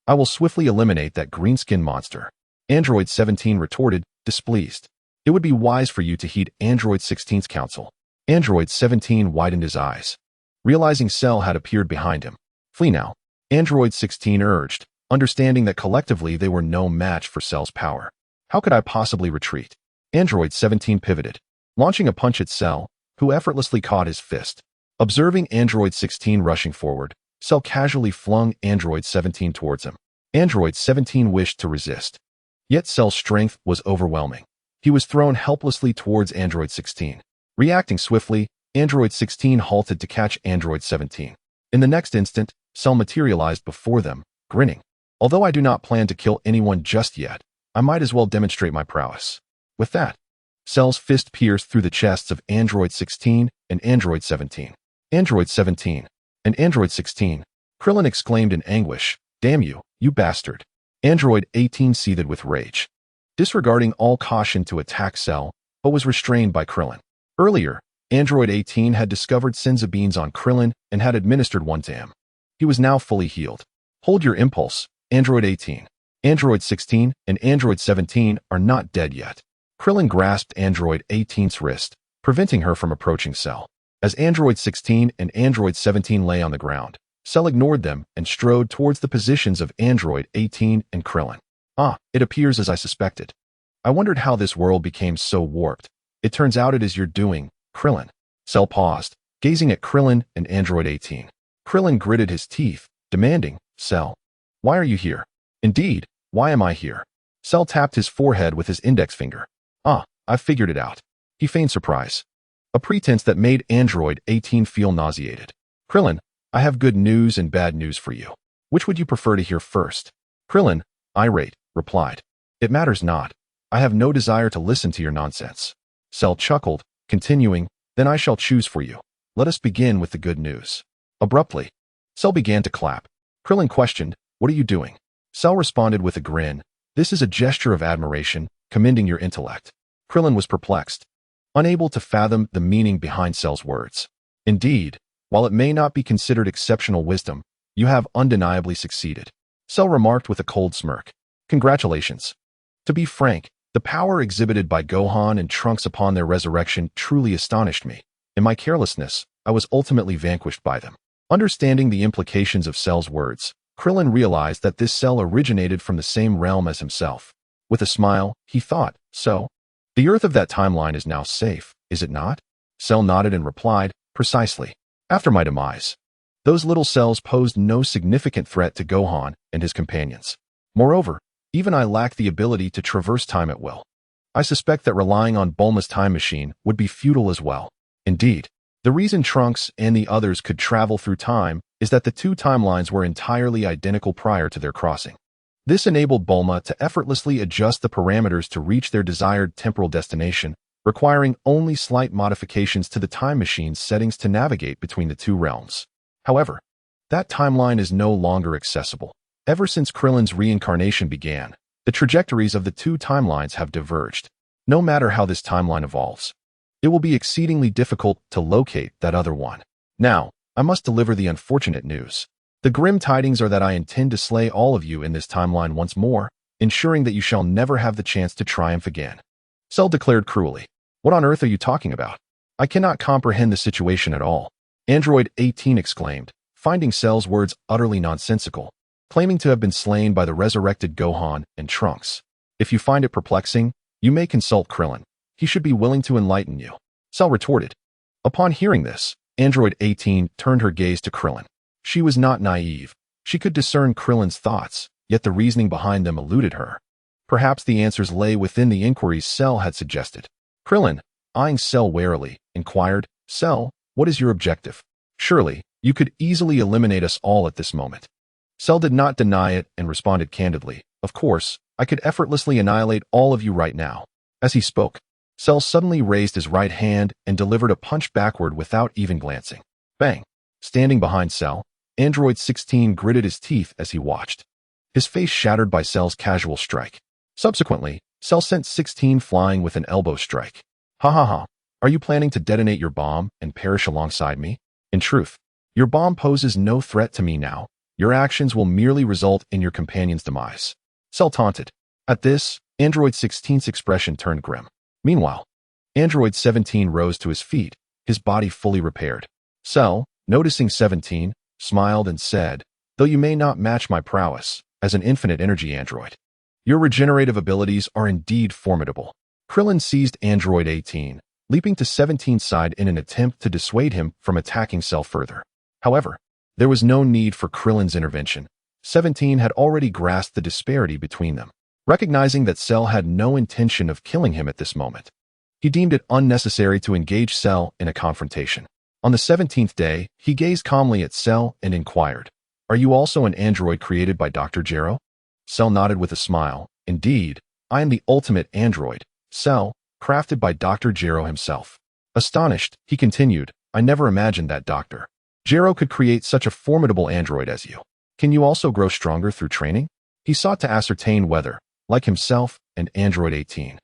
I will swiftly eliminate that green-skinned monster. Android 17 retorted, displeased. It would be wise for you to heed Android 16's counsel. Android 17 widened his eyes, realizing Cell had appeared behind him. Flee now, Android 16 urged, understanding that collectively they were no match for Cell's power. How could I possibly retreat? Android 17 pivoted, launching a punch at Cell, who effortlessly caught his fist. Observing Android 16 rushing forward, Cell casually flung Android 17 towards him. Android 17 wished to resist, yet Cell's strength was overwhelming. He was thrown helplessly towards Android 16. Reacting swiftly, Android 16 halted to catch Android 17. In the next instant, Cell materialized before them, grinning. Although I do not plan to kill anyone just yet, I might as well demonstrate my prowess. With that, Cell's fist pierced through the chests of Android 16 and Android 17. Android 17 and Android 16. Krillin exclaimed in anguish, damn you, you bastard. Android 18 seethed with rage, disregarding all caution to attack Cell, but was restrained by Krillin. Earlier, Android 18 had discovered Saibamen on Krillin and had administered one to him. He was now fully healed. Hold your impulse, Android 18. Android 16 and Android 17 are not dead yet. Krillin grasped Android 18's wrist, preventing her from approaching Cell. As Android 16 and Android 17 lay on the ground, Cell ignored them and strode towards the positions of Android 18 and Krillin. Ah, it appears as I suspected. I wondered how this world became so warped. It turns out it is your doing, Krillin. Cell paused, gazing at Krillin and Android 18. Krillin gritted his teeth, demanding, Cell, why are you here? Indeed, why am I here? Cell tapped his forehead with his index finger. Ah, I've figured it out. He feigned surprise, a pretense that made Android 18 feel nauseated. Krillin, I have good news and bad news for you. Which would you prefer to hear first? Krillin, irate, replied. It matters not. I have no desire to listen to your nonsense. Cell chuckled, continuing, then I shall choose for you. Let us begin with the good news. Abruptly, Cell began to clap. Krillin questioned, what are you doing? Cell responded with a grin. This is a gesture of admiration, commending your intellect. Krillin was perplexed, unable to fathom the meaning behind Cell's words. Indeed, while it may not be considered exceptional wisdom, you have undeniably succeeded. Cell remarked with a cold smirk. Congratulations. To be frank, the power exhibited by Gohan and Trunks upon their resurrection truly astonished me. In my carelessness, I was ultimately vanquished by them. Understanding the implications of Cell's words, Krillin realized that this Cell originated from the same realm as himself. With a smile, he thought, so? The Earth of that timeline is now safe, is it not? Cell nodded and replied, precisely. After my demise, those little cells posed no significant threat to Gohan and his companions. Moreover, even I lack the ability to traverse time at will. I suspect that relying on Bulma's time machine would be futile as well. Indeed, the reason Trunks and the others could travel through time is that the two timelines were entirely identical prior to their crossing. This enabled Bulma to effortlessly adjust the parameters to reach their desired temporal destination requiring only slight modifications to the time machine's settings to navigate between the two realms. However, that timeline is no longer accessible. Ever since Krillin's reincarnation began, the trajectories of the two timelines have diverged. No matter how this timeline evolves, it will be exceedingly difficult to locate that other one. Now, I must deliver the unfortunate news. The grim tidings are that I intend to slay all of you in this timeline once more, ensuring that you shall never have the chance to triumph again. Cell declared cruelly. What on earth are you talking about? I cannot comprehend the situation at all. Android 18 exclaimed, finding Cell's words utterly nonsensical, claiming to have been slain by the resurrected Gohan and Trunks. If you find it perplexing, you may consult Krillin. He should be willing to enlighten you. Cell retorted. Upon hearing this, Android 18 turned her gaze to Krillin. She was not naive. She could discern Krillin's thoughts, yet the reasoning behind them eluded her. Perhaps the answers lay within the inquiries Cell had suggested. Krillin, eyeing Cell warily, inquired, Cell, what is your objective? Surely, you could easily eliminate us all at this moment. Cell did not deny it and responded candidly, of course, I could effortlessly annihilate all of you right now. As he spoke, Cell suddenly raised his right hand and delivered a punch backward without even glancing. Bang! Standing behind Cell, Android 16 gritted his teeth as he watched, his face shattered by Cell's casual strike. Subsequently, Cell sent 16 flying with an elbow strike. Ha ha ha, are you planning to detonate your bomb and perish alongside me? In truth, your bomb poses no threat to me now. Your actions will merely result in your companion's demise. Cell taunted. At this, Android 16's expression turned grim. Meanwhile, Android 17 rose to his feet, his body fully repaired. Cell, noticing 17, smiled and said, though you may not match my prowess as an infinite energy android, your regenerative abilities are indeed formidable. Krillin seized Android 18, leaping to 17's side in an attempt to dissuade him from attacking Cell further. However, there was no need for Krillin's intervention. 17 had already grasped the disparity between them. Recognizing that Cell had no intention of killing him at this moment, he deemed it unnecessary to engage Cell in a confrontation. On the 17th day, he gazed calmly at Cell and inquired, are you also an android created by Dr. Gero? Cell nodded with a smile. Indeed, I am the ultimate android, Cell, crafted by Dr. Gero himself. Astonished, he continued, I never imagined that Dr. Gero could create such a formidable android as you. Can you also grow stronger through training? He sought to ascertain whether, like himself and Android 18,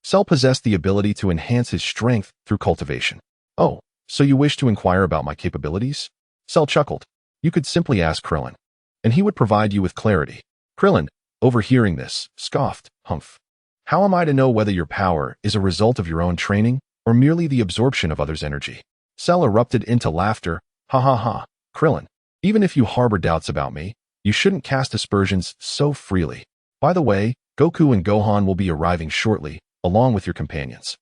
Cell possessed the ability to enhance his strength through cultivation. Oh, so you wish to inquire about my capabilities? Cell chuckled. You could simply ask Krillin, and he would provide you with clarity. Krillin, overhearing this, scoffed, humph. How am I to know whether your power is a result of your own training or merely the absorption of others' energy? Cell erupted into laughter. Ha ha ha, Krillin, even if you harbor doubts about me, you shouldn't cast aspersions so freely. By the way, Goku and Gohan will be arriving shortly, along with your companions.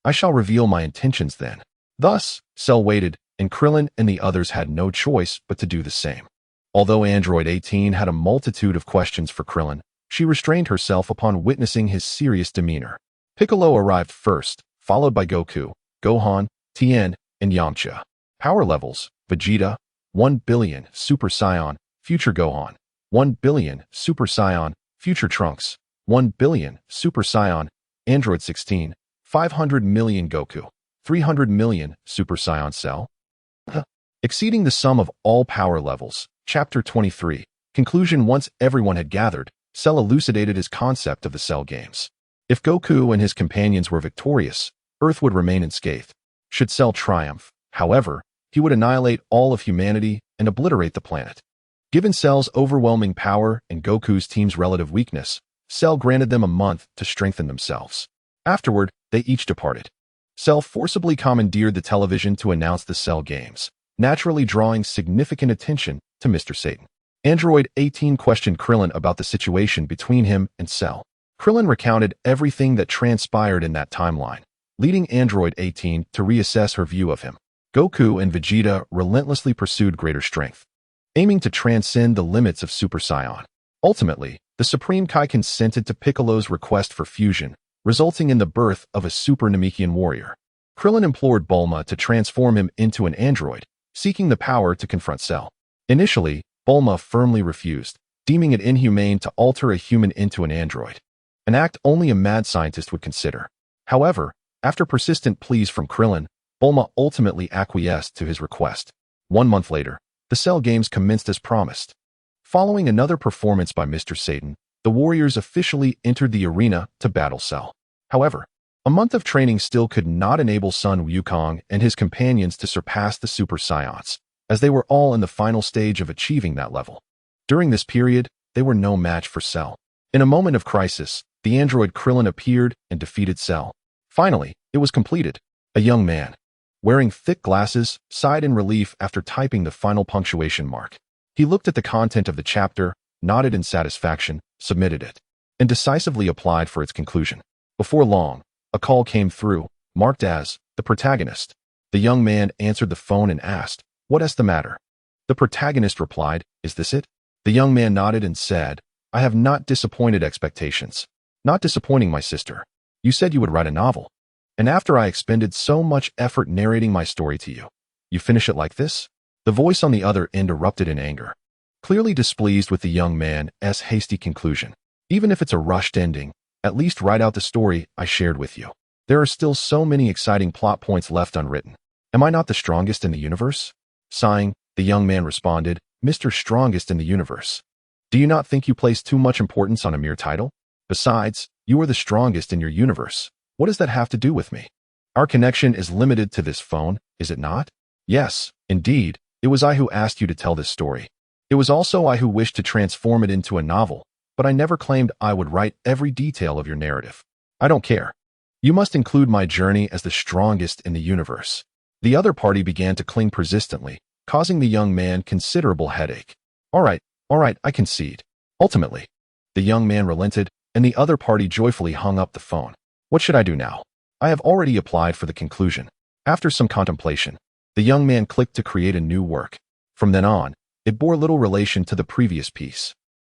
I shall reveal my intentions then. Thus, Cell waited, and Krillin and the others had no choice but to do the same. Although Android 18 had a multitude of questions for Krillin, she restrained herself upon witnessing his serious demeanor. Piccolo arrived first, followed by Goku, Gohan, Tien, and Yamcha. Power levels: Vegeta, 1 billion, Super Saiyan, Future Gohan, 1 billion, Super Saiyan, Future Trunks, 1 billion, Super Saiyan, Android 16, 500 million Goku, 300 million, Super Saiyan Cell. Exceeding the sum of all power levels. Chapter 23. Conclusion. Once everyone had gathered, Cell elucidated his concept of the Cell games. If Goku and his companions were victorious, Earth would remain unscathed. Should Cell triumph, however, he would annihilate all of humanity and obliterate the planet. Given Cell's overwhelming power and Goku's team's relative weakness, Cell granted them a month to strengthen themselves. Afterward, they each departed. Cell forcibly commandeered the television to announce the Cell games, naturally drawing significant attention to Mr. Satan. Android 18 questioned Krillin about the situation between him and Cell. Krillin recounted everything that transpired in that timeline, leading Android 18 to reassess her view of him. Goku and Vegeta relentlessly pursued greater strength, aiming to transcend the limits of Super Saiyan. Ultimately, the Supreme Kai consented to Piccolo's request for fusion, resulting in the birth of a Super Namekian warrior. Krillin implored Bulma to transform him into an android, seeking the power to confront Cell. Initially, Bulma firmly refused, deeming it inhumane to alter a human into an android, an act only a mad scientist would consider. However, After persistent pleas from Krillin, Bulma ultimately acquiesced to his request. 1 month later, the Cell Games commenced as promised. Following another performance by Mr. Satan, the warriors officially entered the arena to battle Cell. However, a month of training still could not enable Sun Wukong and his companions to surpass the Super Saiyans, as they were all in the final stage of achieving that level. During this period, they were no match for Cell. In a moment of crisis, the android Krillin appeared and defeated Cell. Finally, it was completed. A young man, wearing thick glasses, sighed in relief after typing the final punctuation mark. He looked at the content of the chapter, nodded in satisfaction, submitted it, and decisively applied for its conclusion. Before long, a call came through, marked as the protagonist. The young man answered the phone and asked, "What is the matter?" The protagonist replied, "Is this it?" The young man nodded and said, "I have not disappointed expectations. Not disappointing my sister. You said you would write a novel. And after I expended so much effort narrating my story to you, you finish it like this?" The voice on the other end erupted in anger, clearly displeased with the young man's hasty conclusion. "Even if it's a rushed ending, at least write out the story I shared with you. There are still so many exciting plot points left unwritten. Am I not the strongest in the universe?" Sighing, the young man responded, "Mr. Strongest in the universe. Do you not think you place too much importance on a mere title? Besides, you are the strongest in your universe. What does that have to do with me? Our connection is limited to this phone, is it not?" "Yes, indeed, it was I who asked you to tell this story. It was also I who wished to transform it into a novel, but I never claimed I would write every detail of your narrative. I don't care. You must include my journey as the strongest in the universe." The other party began to cling persistently, causing the young man considerable headache. All right, I concede." Ultimately, the young man relented, and the other party joyfully hung up the phone. "What should I do now? I have already applied for the conclusion." After some contemplation, the young man clicked to create a new work. From then on, it bore little relation to the previous piece.